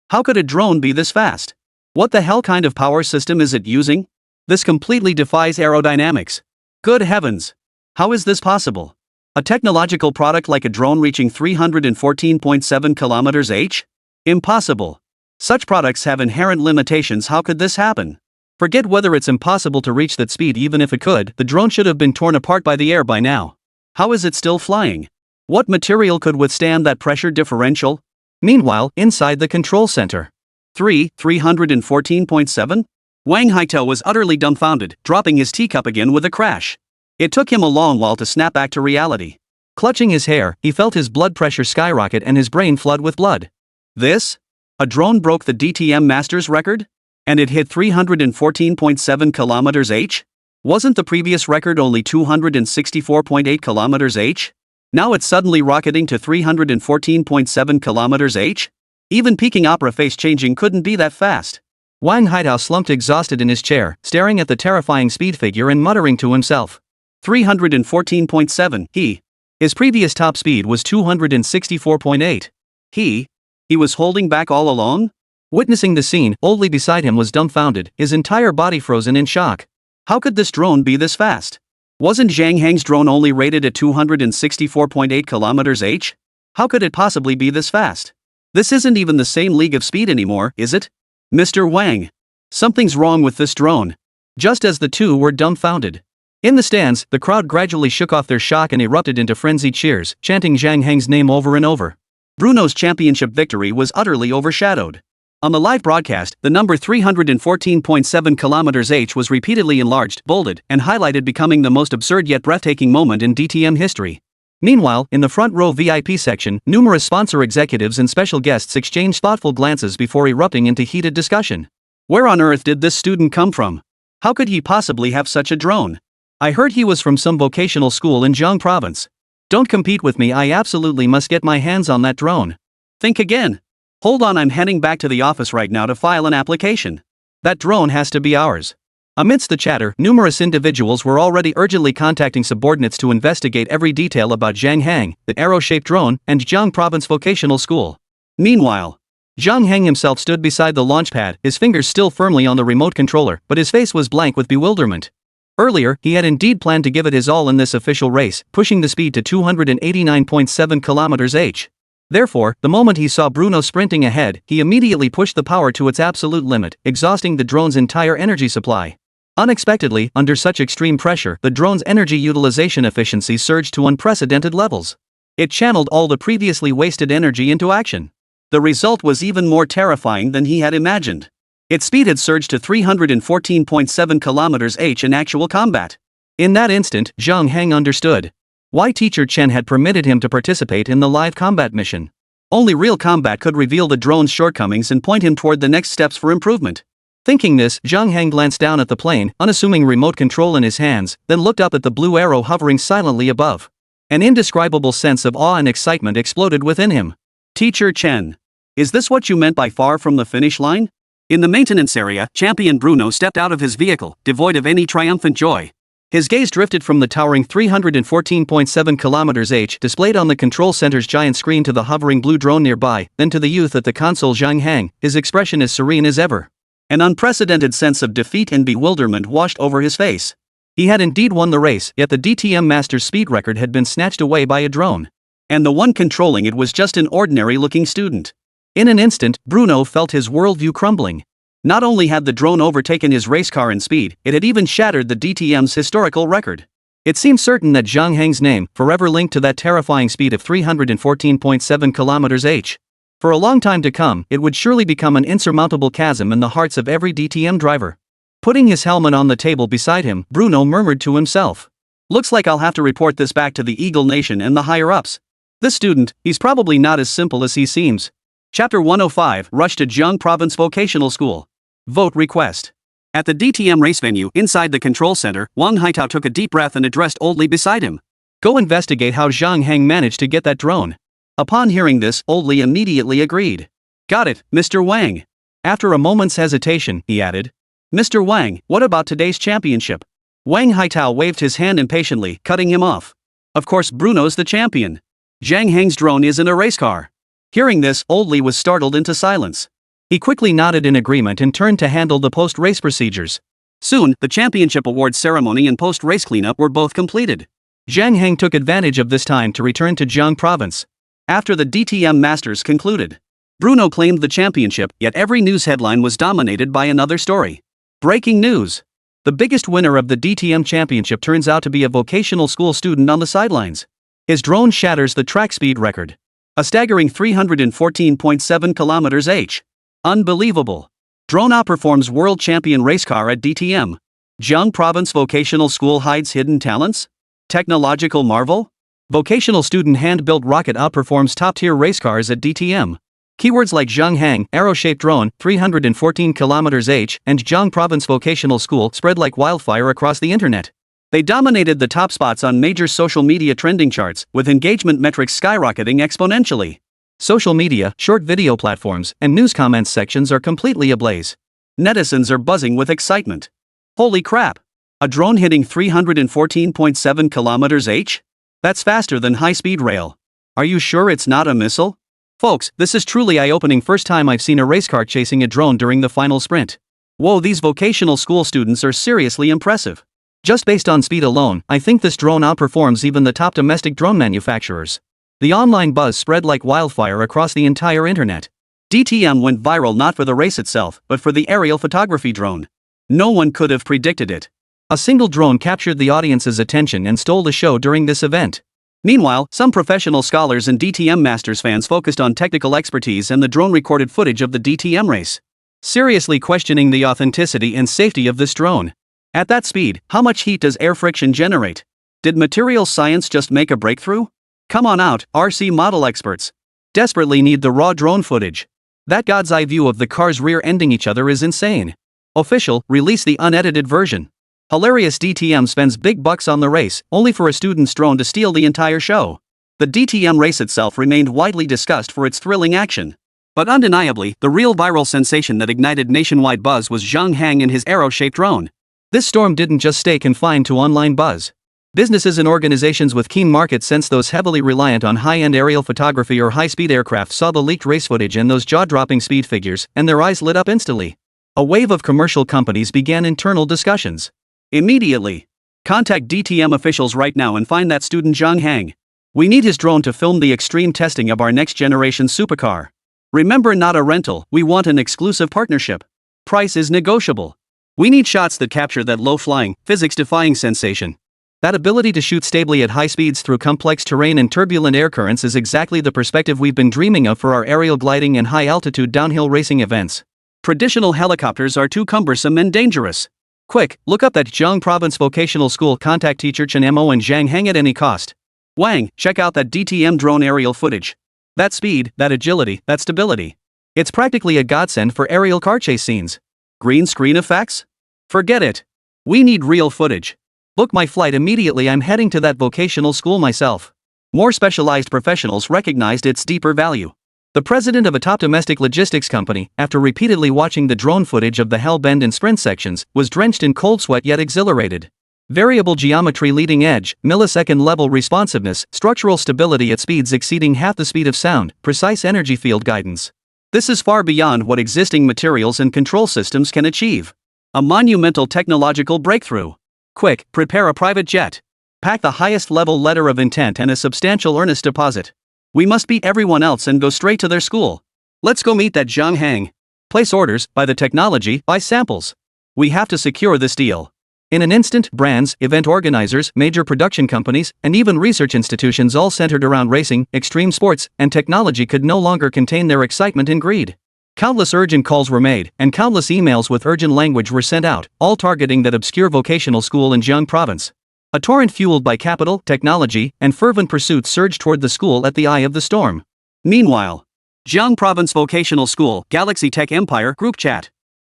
How could a drone be this fast? What the hell kind of power system is it using? This completely defies aerodynamics. Good heavens! How is this possible? A technological product like a drone reaching 314.7 km/h? Impossible. Such products have inherent limitations. How could this happen? Forget whether it's impossible to reach that speed. Even if it could, the drone should have been torn apart by the air by now. How is it still flying? What material could withstand that pressure differential? Meanwhile, inside the control center. 314.7? Wang Haitao was utterly dumbfounded, dropping his teacup again with a crash. It took him a long while to snap back to reality. Clutching his hair, he felt his blood pressure skyrocket and his brain flood with blood. This? A drone broke the DTM Masters record? And it hit 314.7 km/h? Wasn't the previous record only 264.8 km/h? Now it's suddenly rocketing to 314.7 km/h? Even peaking opera face changing couldn't be that fast. Wang Haitao slumped exhausted in his chair, staring at the terrifying speed figure and muttering to himself. 314.7, His previous top speed was 264.8. He was holding back all along? Witnessing the scene, Oldly beside him was dumbfounded, his entire body frozen in shock. How could this drone be this fast? Wasn't Zhang Heng's drone only rated at 264.8 km/h? How could it possibly be this fast? This isn't even the same league of speed anymore, is it? Mr. Wang. Something's wrong with this drone. Just as the two were dumbfounded. In the stands, the crowd gradually shook off their shock and erupted into frenzied cheers, chanting Zhang Heng's name over and over. Bruno's championship victory was utterly overshadowed. On the live broadcast, the number 314.7 km/h was repeatedly enlarged, bolded, and highlighted, becoming the most absurd yet breathtaking moment in DTM history. Meanwhile, in the front row VIP section, numerous sponsor executives and special guests exchanged thoughtful glances before erupting into heated discussion. Where on earth did this student come from? How could he possibly have such a drone? I heard he was from some vocational school in Jiang province. Don't compete with me, I absolutely must get my hands on that drone. Think again. Hold on, I'm heading back to the office right now to file an application. That drone has to be ours. Amidst the chatter, numerous individuals were already urgently contacting subordinates to investigate every detail about Zhang Heng, the arrow-shaped drone, and Jiang Province Vocational School. Meanwhile, Zhang Heng himself stood beside the launch pad, his fingers still firmly on the remote controller, but his face was blank with bewilderment. Earlier, he had indeed planned to give it his all in this official race, pushing the speed to 289.7 km/h. Therefore, the moment he saw Bruno sprinting ahead, he immediately pushed the power to its absolute limit, exhausting the drone's entire energy supply. Unexpectedly, under such extreme pressure, the drone's energy utilization efficiency surged to unprecedented levels. It channeled all the previously wasted energy into action. The result was even more terrifying than he had imagined. Its speed had surged to 314.7 km/h in actual combat. In that instant, Zhang Heng understood why Teacher Chen had permitted him to participate in the live combat mission. Only real combat could reveal the drone's shortcomings and point him toward the next steps for improvement. Thinking this, Zhang Heng glanced down at the plane, unassuming remote control in his hands, then looked up at the blue arrow hovering silently above. An indescribable sense of awe and excitement exploded within him. Teacher Chen. Is this what you meant by far from the finish line? In the maintenance area, Champion Bruno stepped out of his vehicle, devoid of any triumphant joy. His gaze drifted from the towering 314.7 km/h displayed on the control center's giant screen to the hovering blue drone nearby, then to the youth at the console Zhang Heng, his expression as serene as ever. An unprecedented sense of defeat and bewilderment washed over his face. He had indeed won the race, yet the DTM Masters speed record had been snatched away by a drone. And the one controlling it was just an ordinary-looking student. In an instant, Bruno felt his worldview crumbling. Not only had the drone overtaken his race car in speed, it had even shattered the DTM's historical record. It seemed certain that Zhang Heng's name, forever linked to that terrifying speed of 314.7 km/h. For a long time to come, it would surely become an insurmountable chasm in the hearts of every DTM driver. Putting his helmet on the table beside him, Bruno murmured to himself. Looks like I'll have to report this back to the Eagle Nation and the higher-ups. This student, he's probably not as simple as he seems. Chapter 105, Rush to Jiang Province Vocational School. Vote request. At the DTM race venue inside the control center, Wang Haitao took a deep breath and addressed Old Li beside him. Go investigate how Zhang Hang managed to get that drone. Upon hearing this, Old Li immediately agreed. Got it, Mr. Wang. After a moment's hesitation, he added, Mr. Wang, what about today's championship? Wang Haitao waved his hand impatiently, cutting him off. Of course, Bruno's the champion. Zhang Hang's drone isn't a race car. Hearing this, Old Li was startled into silence. He quickly nodded in agreement and turned to handle the post-race procedures. Soon, the championship awards ceremony and post-race cleanup were both completed. Zhang Hang took advantage of this time to return to Jiang Province. After the DTM Masters concluded, Bruno claimed the championship, yet every news headline was dominated by another story. Breaking news! The biggest winner of the DTM championship turns out to be a vocational school student on the sidelines. His drone shatters the track speed record. A staggering 314.7 km/h. Unbelievable. Drone outperforms world champion race car at DTM. Jiang Province Vocational School hides hidden talents? Technological marvel? Vocational student hand-built rocket outperforms top-tier race cars at DTM. Keywords like Zhang Hang, arrow-shaped drone, 314 km/h, and Jiang Province Vocational School spread like wildfire across the internet. They dominated the top spots on major social media trending charts, with engagement metrics skyrocketing exponentially. Social media, short video platforms, and news comments sections are completely ablaze. Netizens are buzzing with excitement. Holy crap! A drone hitting 314.7 km/h? That's faster than high-speed rail. Are you sure it's not a missile? Folks, this is truly eye-opening. First time I've seen a race car chasing a drone during the final sprint. Whoa, these vocational school students are seriously impressive. Just based on speed alone, I think this drone outperforms even the top domestic drone manufacturers. The online buzz spread like wildfire across the entire internet. DTM went viral not for the race itself, but for the aerial photography drone. No one could have predicted it. A single drone captured the audience's attention and stole the show during this event. Meanwhile, some professional scholars and DTM Masters fans focused on technical expertise and the drone-recorded footage of the DTM race, seriously questioning the authenticity and safety of this drone. At that speed, how much heat does air friction generate? Did material science just make a breakthrough? Come on out, RC model experts. Desperately need the raw drone footage. That God's eye view of the cars rear-ending each other is insane. Official, release the unedited version. Hilarious. DTM spends big bucks on the race, only for a student's drone to steal the entire show. The DTM race itself remained widely discussed for its thrilling action. But undeniably, the real viral sensation that ignited nationwide buzz was Zhang Hang and his arrow-shaped drone. This storm didn't just stay confined to online buzz. Businesses and organizations with keen market sense, those heavily reliant on high-end aerial photography or high-speed aircraft, saw the leaked race footage and those jaw-dropping speed figures, and their eyes lit up instantly. A wave of commercial companies began internal discussions. Immediately. Contact DTM officials right now and find that student Zhang Hang. We need his drone to film the extreme testing of our next-generation supercar. Remember, not a rental, we want an exclusive partnership. Price is negotiable. We need shots that capture that low-flying, physics-defying sensation. That ability to shoot stably at high speeds through complex terrain and turbulent air currents is exactly the perspective we've been dreaming of for our aerial gliding and high-altitude downhill racing events. Traditional helicopters are too cumbersome and dangerous. Quick, look up that Jiang Province Vocational School. Contact teacher Chen Mo and Zhang Hang at any cost. Wang, check out that DTM drone aerial footage. That speed, that agility, that stability. It's practically a godsend for aerial car chase scenes. Green screen effects? Forget it. We need real footage. Book my flight immediately. I'm heading to that vocational school myself. More specialized professionals recognized its deeper value. The president of a top domestic logistics company, after repeatedly watching the drone footage of the hell bend and sprint sections, was drenched in cold sweat yet exhilarated. Variable geometry, leading edge, millisecond level responsiveness, structural stability at speeds exceeding half the speed of sound, precise energy field guidance. This is far beyond what existing materials and control systems can achieve. A monumental technological breakthrough. Quick, prepare a private jet. Pack the highest level letter of intent and a substantial earnest deposit. We must beat everyone else and go straight to their school. Let's go meet that Zhang Hang. Place orders, buy the technology, buy samples. We have to secure this deal. In an instant, brands, event organizers, major production companies, and even research institutions all centered around racing, extreme sports, and technology could no longer contain their excitement and greed. Countless urgent calls were made, and countless emails with urgent language were sent out, all targeting that obscure vocational school in Jiang Province. A torrent fueled by capital, technology, and fervent pursuit surged toward the school at the eye of the storm. Meanwhile, Jiang Province Vocational School, Galaxy Tech Empire Group Chat.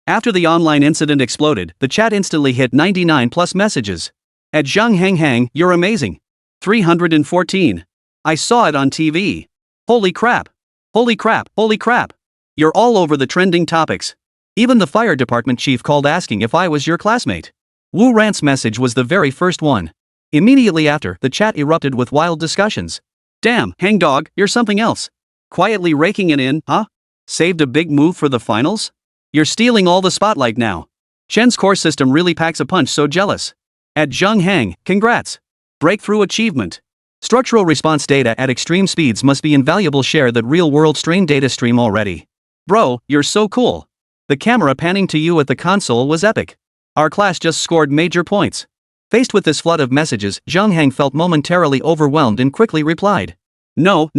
After the online incident exploded, the chat instantly hit 99 plus messages. At Zhang Hang, you're amazing. 314. I saw it on TV. Holy crap. Holy crap, holy crap. You're all over the trending topics. Even the fire department chief called asking if I was your classmate. Wu Rant's message was the very first one. Immediately after, the chat erupted with wild discussions. Damn, hangdog, you're something else. Quietly raking it in, huh? Saved a big move for the finals? You're stealing all the spotlight now. Chen's course system really packs a punch, so jealous. At Zhang Hang, congrats. Breakthrough achievement. Structural response data at extreme speeds must be invaluable. Share that real-world strain data stream already. Bro, you're so cool. The camera panning to you at the console was epic. Our class just scored major points. Faced with this flood of messages, Zhang Hang felt momentarily overwhelmed and quickly replied. No.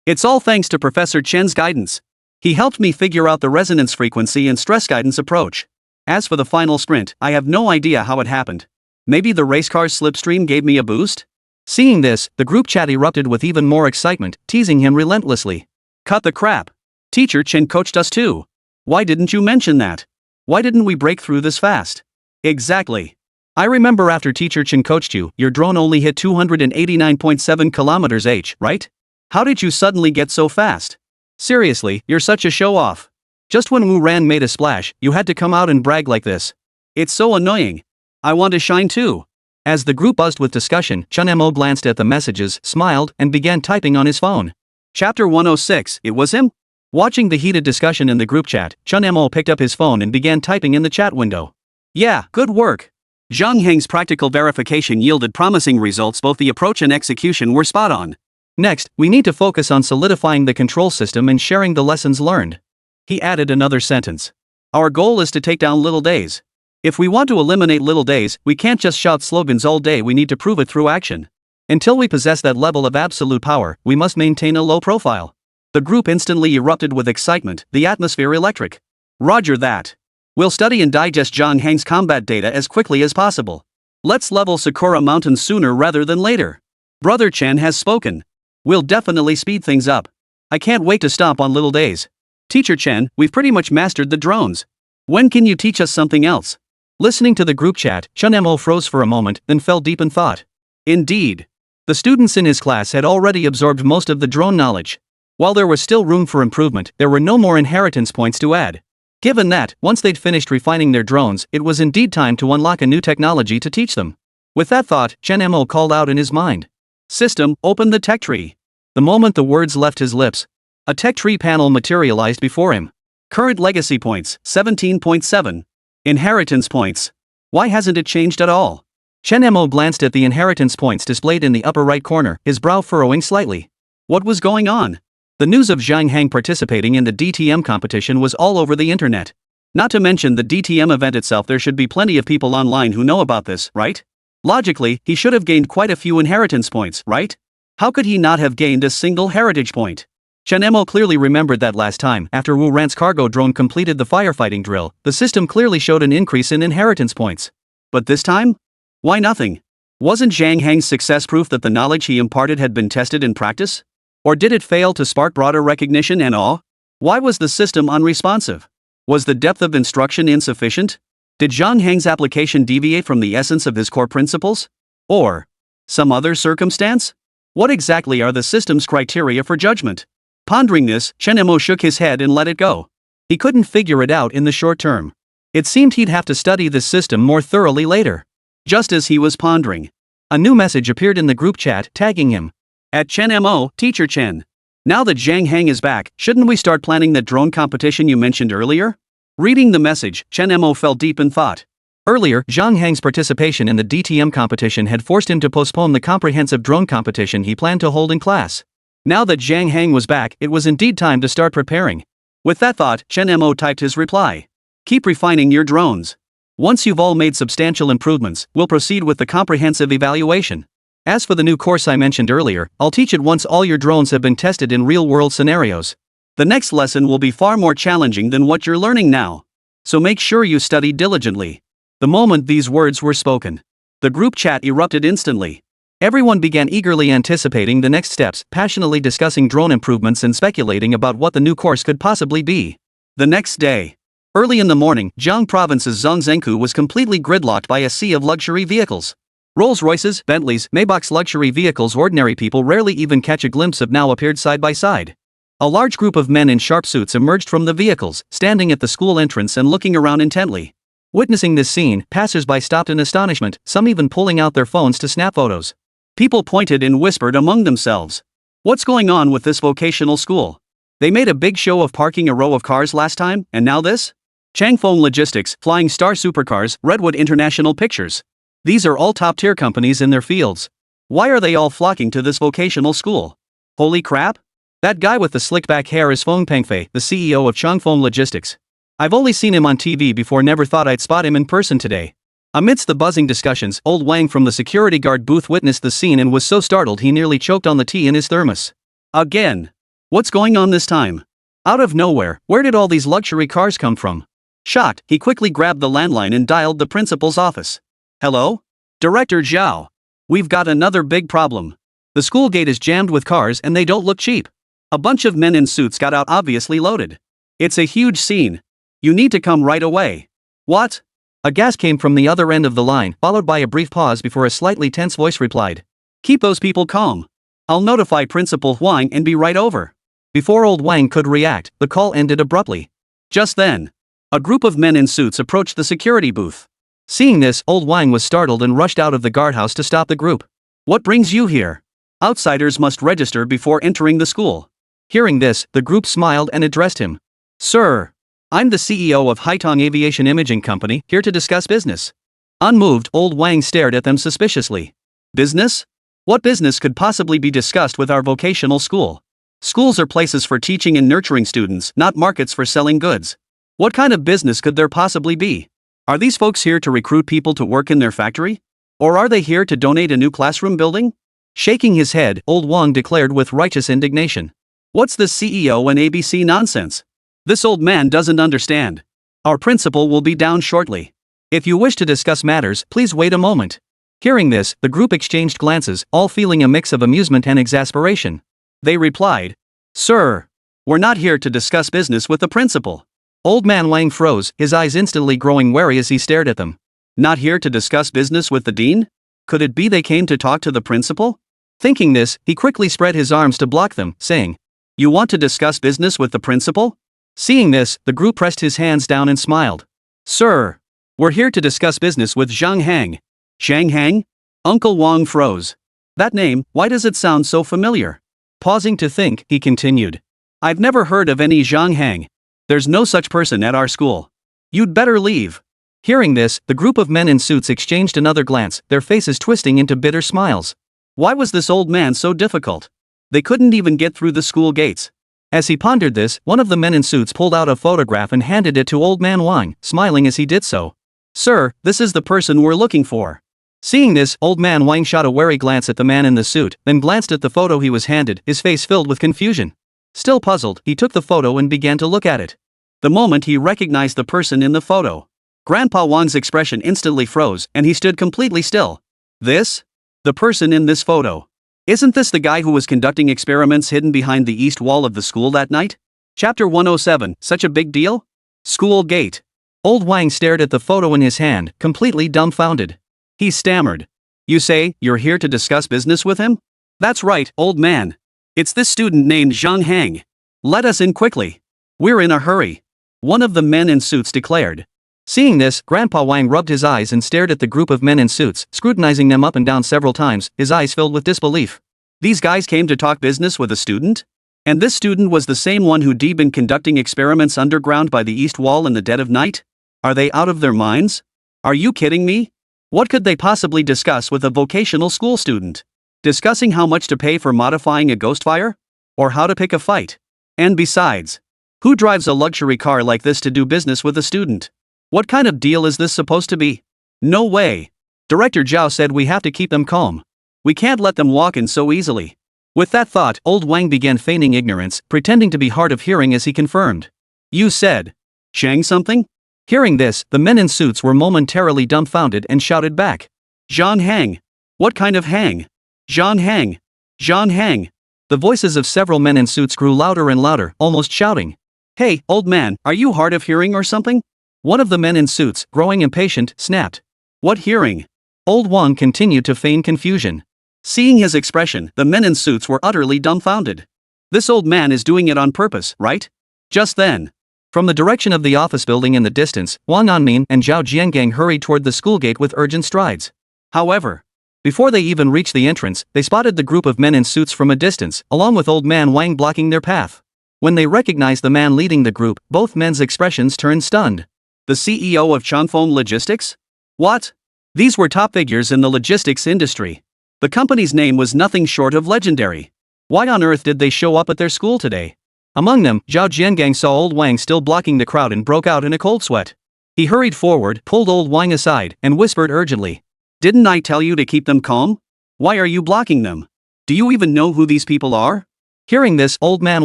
It's all thanks to Professor Chen's guidance. He helped me figure out the resonance frequency and stress guidance approach. As for the final sprint, I have no idea how it happened. Maybe the racecar's slipstream gave me a boost? Seeing this, the group chat erupted with even more excitement, teasing him relentlessly. Cut the crap. Teacher Chen coached us too. Why didn't you mention that? Why didn't we break through this fast? Exactly. I remember after Teacher Chen coached you, your drone only hit 289.7 kilometers h, right? How did you suddenly get so fast? Seriously, you're such a show-off. Just when Wu Ran made a splash, you had to come out and brag like this. It's so annoying. I want to shine too. As the group buzzed with discussion, Chen Mo glanced at the messages, smiled, and began typing on his phone. Chapter 106, it was him? Watching the heated discussion in the group chat, Chen Mo picked up his phone and began typing in the chat window. Yeah, good work. Zhang Heng's practical verification yielded promising results. Both the approach and execution were spot on. Next, we need to focus on solidifying the control system and sharing the lessons learned. He added another sentence. Our goal is to take down little days. If we want to eliminate little days, we can't just shout slogans all day. We need to prove it through action. Until we possess that level of absolute power, we must maintain a low profile. The group instantly erupted with excitement, the atmosphere electric. Roger that. We'll study and digest Zhang Heng's combat data as quickly as possible. Let's level Sakura Mountain sooner rather than later. Brother Chen has spoken. We'll definitely speed things up. I can't wait to stomp on little days. Teacher Chen, we've pretty much mastered the drones. When can you teach us something else? Listening to the group chat, Chen Mo froze for a moment, then fell deep in thought. Indeed. The students in his class had already absorbed most of the drone knowledge. While there was still room for improvement, there were no more inheritance points to add. Given that, once they'd finished refining their drones, it was indeed time to unlock a new technology to teach them. With that thought, Chen Mo called out in his mind. System, open the tech tree. The moment the words left his lips, a tech tree panel materialized before him. Current legacy points, 17.7. Inheritance points. Why hasn't it changed at all? Chen Mo glanced at the inheritance points displayed in the upper right corner, his brow furrowing slightly. What was going on? The news of Zhang Hang participating in the DTM competition was all over the internet. Not to mention the DTM event itself. There should be plenty of people online who know about this, right? Logically, he should have gained quite a few inheritance points, right? How could he not have gained a single heritage point? Chen Mo clearly remembered that last time, after Wu Ran's cargo drone completed the firefighting drill, the system clearly showed an increase in inheritance points. But this time? Why nothing? Wasn't Zhang Hang's success proof that the knowledge he imparted had been tested in practice? Or did it fail to spark broader recognition and awe? Why was the system unresponsive? Was the depth of instruction insufficient? Did Zhang Hang's application deviate from the essence of his core principles? Or some other circumstance? What exactly are the system's criteria for judgment? Pondering this, Chen Mo shook his head and let it go. He couldn't figure it out in the short term. It seemed he'd have to study this system more thoroughly later. Just as he was pondering, a new message appeared in the group chat tagging him. At Chen Mo, Teacher Chen. Now that Zhang Hang is back, shouldn't we start planning that drone competition you mentioned earlier? Reading the message, Chen Mo fell deep in thought. Earlier, Zhang Hang's participation in the DTM competition had forced him to postpone the comprehensive drone competition he planned to hold in class. Now that Zhang Hang was back, it was indeed time to start preparing. With that thought, Chen Mo typed his reply. Keep refining your drones. Once you've all made substantial improvements, we'll proceed with the comprehensive evaluation. As for the new course I mentioned earlier, I'll teach it once all your drones have been tested in real-world scenarios. The next lesson will be far more challenging than what you're learning now. So make sure you study diligently. The moment these words were spoken, the group chat erupted instantly. Everyone began eagerly anticipating the next steps, passionately discussing drone improvements and speculating about what the new course could possibly be. The next day. Early in the morning, Jiang Province's Zhongzhengkou was completely gridlocked by a sea of luxury vehicles. Rolls-Royces, Bentleys, Maybachs. Luxury vehicles ordinary people rarely even catch a glimpse of now appeared side by side. A large group of men in sharp suits emerged from the vehicles, standing at the school entrance and looking around intently. Witnessing this scene, passers-by stopped in astonishment, some even pulling out their phones to snap photos. People pointed and whispered among themselves. What's going on with this vocational school? They made a big show of parking a row of cars last time, and now this? Changfeng Logistics, Flying Star Supercars, Redwood International Pictures. These are all top-tier companies in their fields. Why are they all flocking to this vocational school? Holy crap! That guy with the slick-back hair is Feng Pengfei, the CEO of Changfeng Logistics. I've only seen him on TV before, never thought I'd spot him in person today. Amidst the buzzing discussions, old Wang from the security guard booth witnessed the scene and was so startled he nearly choked on the tea in his thermos. Again! What's going on this time? Out of nowhere, where did all these luxury cars come from? Shocked, he quickly grabbed the landline and dialed the principal's office. Hello? Director Zhao. We've got another big problem. The school gate is jammed with cars and they don't look cheap. A bunch of men in suits got out, obviously loaded. It's a huge scene. You need to come right away. What? A gasp came from the other end of the line, followed by a brief pause before a slightly tense voice replied. Keep those people calm. I'll notify Principal Huang and be right over. Before old Wang could react, the call ended abruptly. Just then, a group of men in suits approached the security booth. Seeing this, old Wang was startled and rushed out of the guardhouse to stop the group. What brings you here? Outsiders must register before entering the school. Hearing this, the group smiled and addressed him. Sir, I'm the CEO of Haitong Aviation Imaging Company, here to discuss business. Unmoved, old Wang stared at them suspiciously. Business? What business could possibly be discussed with our vocational school? Schools are places for teaching and nurturing students, not markets for selling goods. What kind of business could there possibly be? Are these folks here to recruit people to work in their factory? Or are they here to donate a new classroom building? Shaking his head, old Wang declared with righteous indignation. What's this CEO and ABC nonsense? This old man doesn't understand. Our principal will be down shortly. If you wish to discuss matters, please wait a moment. Hearing this, the group exchanged glances, all feeling a mix of amusement and exasperation. They replied, Sir, we're not here to discuss business with the principal. Old man Wang froze, his eyes instantly growing wary as he stared at them. Not here to discuss business with the dean? Could it be they came to talk to the principal? Thinking this, he quickly spread his arms to block them, saying, You want to discuss business with the principal? Seeing this, the group pressed his hands down and smiled. Sir, we're here to discuss business with Zhang Hang. Zhang Hang? Uncle Wang froze. That name, why does it sound so familiar? Pausing to think, he continued. I've never heard of any Zhang Hang. There's no such person at our school. You'd better leave. Hearing this, the group of men in suits exchanged another glance, their faces twisting into bitter smiles. Why was this old man so difficult? They couldn't even get through the school gates. As he pondered this, one of the men in suits pulled out a photograph and handed it to old man Wang, smiling as he did so. Sir, this is the person we're looking for. Seeing this, old man Wang shot a wary glance at the man in the suit, then glanced at the photo he was handed, his face filled with confusion. Still puzzled, he took the photo and began to look at it. The moment he recognized the person in the photo, Grandpa Wang's expression instantly froze, and he stood completely still. This? The person in this photo. Isn't this the guy who was conducting experiments hidden behind the east wall of the school that night? Chapter 107, Such a Big Deal? School Gate. Old Wang stared at the photo in his hand, completely dumbfounded. He stammered. You say, you're here to discuss business with him? That's right, old man. It's this student named Zhang Hang. Let us in quickly. We're in a hurry. One of the men in suits declared. Seeing this, Grandpa Wang rubbed his eyes and stared at the group of men in suits, scrutinizing them up and down several times, his eyes filled with disbelief. These guys came to talk business with a student? And this student was the same one who'd been conducting experiments underground by the east wall in the dead of night? Are they out of their minds? Are you kidding me? What could they possibly discuss with a vocational school student? Discussing how much to pay for modifying a ghost fire? Or how to pick a fight? And besides, who drives a luxury car like this to do business with a student? What kind of deal is this supposed to be? No way. Director Zhao said we have to keep them calm. We can't let them walk in so easily. With that thought, old Wang began feigning ignorance, pretending to be hard of hearing as he confirmed. You said, Shang something? Hearing this, the men in suits were momentarily dumbfounded and shouted back. Zhang Hang. What kind of hang? Zhang Hang. Zhang Hang. The voices of several men in suits grew louder and louder, almost shouting. Hey, old man, are you hard of hearing or something? One of the men in suits, growing impatient, snapped. What hearing? Old Wang continued to feign confusion. Seeing his expression, the men in suits were utterly dumbfounded. This old man is doing it on purpose, right? Just then, from the direction of the office building in the distance, Wang Anmin and Zhao Jiangang hurried toward the school gate with urgent strides. However, before they even reached the entrance, they spotted the group of men in suits from a distance, along with old man Wang blocking their path. When they recognized the man leading the group, both men's expressions turned stunned. The CEO of Changfeng Logistics? What? These were top figures in the logistics industry. The company's name was nothing short of legendary. Why on earth did they show up at their school today? Among them, Zhao Jiangang saw old Wang still blocking the crowd and broke out in a cold sweat. He hurried forward, pulled old Wang aside, and whispered urgently. Didn't I tell you to keep them calm? Why are you blocking them? Do you even know who these people are? Hearing this, old man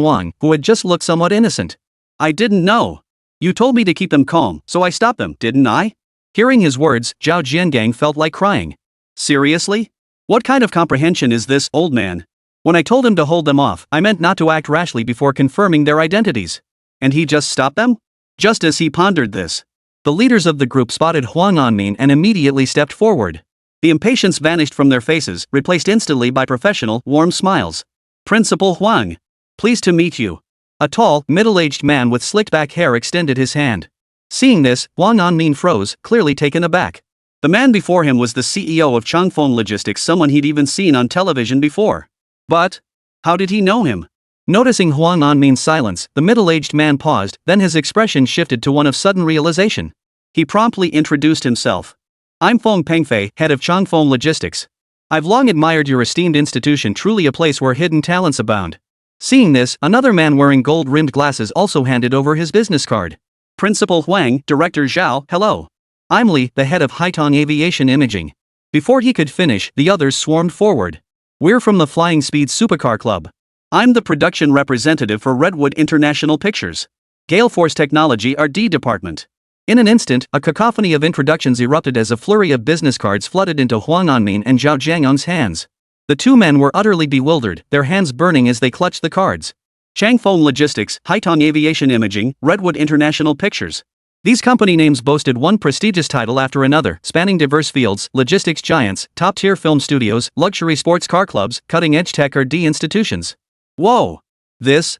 Wang, who had just looked somewhat innocent. I didn't know. You told me to keep them calm, so I stopped them, didn't I? Hearing his words, Zhao Jiangang felt like crying. Seriously? What kind of comprehension is this, old man? When I told him to hold them off, I meant not to act rashly before confirming their identities. And he just stopped them? Just as he pondered this, the leaders of the group spotted Huang Anmin and immediately stepped forward. The impatience vanished from their faces, replaced instantly by professional, warm smiles. Principal Huang. Pleased to meet you. A tall, middle-aged man with slicked-back hair extended his hand. Seeing this, Huang Anmin froze, clearly taken aback. The man before him was the CEO of Changfeng Logistics, someone he'd even seen on television before. But how did he know him? Noticing Huang Anmin's silence, the middle-aged man paused, then his expression shifted to one of sudden realization. He promptly introduced himself. I'm Feng Pengfei, head of Changfeng Logistics. I've long admired your esteemed institution, truly a place where hidden talents abound. Seeing this, another man wearing gold-rimmed glasses also handed over his business card. Principal Huang, Director Zhao, hello. I'm Li, the head of Haitong Aviation Imaging. Before he could finish, the others swarmed forward. We're from the Flying Speed Supercar Club. I'm the production representative for Redwood International Pictures. Gale Force Technology R&D Department. In an instant, a cacophony of introductions erupted as a flurry of business cards flooded into Huang Anmin and Zhao Jiangang's hands. The two men were utterly bewildered, their hands burning as they clutched the cards. Changfeng Logistics, Haitong Aviation Imaging, Redwood International Pictures. These company names boasted one prestigious title after another, spanning diverse fields: logistics giants, top-tier film studios, luxury sports car clubs, cutting-edge tech R&D institutions. Whoa! This?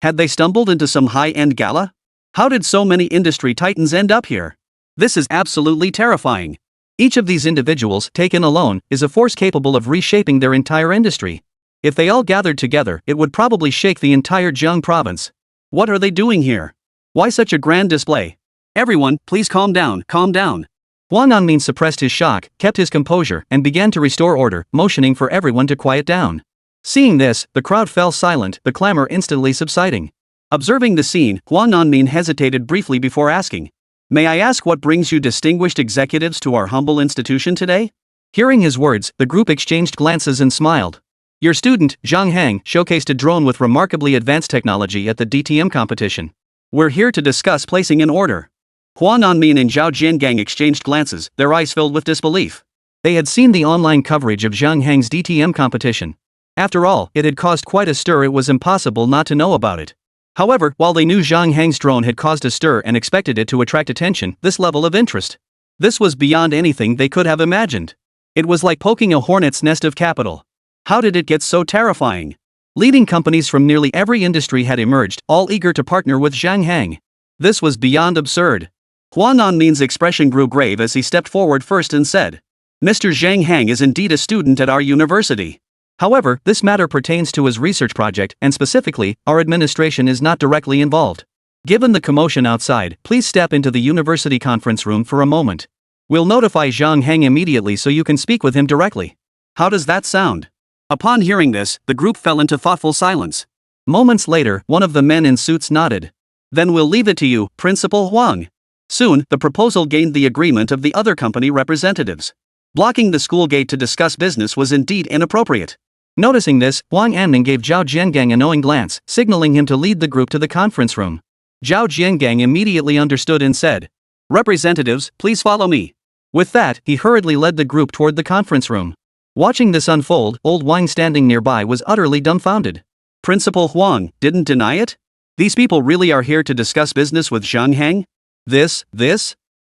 Had they stumbled into some high-end gala? How did so many industry titans end up here? This is absolutely terrifying. Each of these individuals, taken alone, is a force capable of reshaping their entire industry. If they all gathered together, it would probably shake the entire Jiang province. What are they doing here? Why such a grand display? Everyone, please calm down, calm down. Huang Anmin suppressed his shock, kept his composure, and began to restore order, motioning for everyone to quiet down. Seeing this, the crowd fell silent, the clamor instantly subsiding. Observing the scene, Huang Anmin hesitated briefly before asking, May I ask what brings you distinguished executives to our humble institution today? Hearing his words, the group exchanged glances and smiled. Your student, Zhang Hang, showcased a drone with remarkably advanced technology at the DTM competition. We're here to discuss placing an order. Huang Anmin and Zhao Jiangang exchanged glances, their eyes filled with disbelief. They had seen the online coverage of Zhang Hang's DTM competition. After all, it had caused quite a stir, it was impossible not to know about it. However, while they knew Zhang Hang's drone had caused a stir and expected it to attract attention, this level of interest. This was beyond anything they could have imagined. It was like poking a hornet's nest of capital. How did it get so terrifying? Leading companies from nearly every industry had emerged, all eager to partner with Zhang Hang. This was beyond absurd. Huang Anmin's expression grew grave as he stepped forward first and said, Mr. Zhang Hang is indeed a student at our university. However, this matter pertains to his research project, and specifically, our administration is not directly involved. Given the commotion outside, please step into the university conference room for a moment. We'll notify Zhang Hang immediately so you can speak with him directly. How does that sound? Upon hearing this, the group fell into thoughtful silence. Moments later, one of the men in suits nodded. Then we'll leave it to you, Principal Huang. Soon, the proposal gained the agreement of the other company representatives. Blocking the school gate to discuss business was indeed inappropriate. Noticing this, Huang Anmin gave Zhao Jiangang a knowing glance, signaling him to lead the group to the conference room. Zhao Jiangang immediately understood and said, Representatives, please follow me. With that, he hurriedly led the group toward the conference room. Watching this unfold, old Wang standing nearby was utterly dumbfounded. Principal Huang didn't deny it? These people really are here to discuss business with Zhang Hang? This?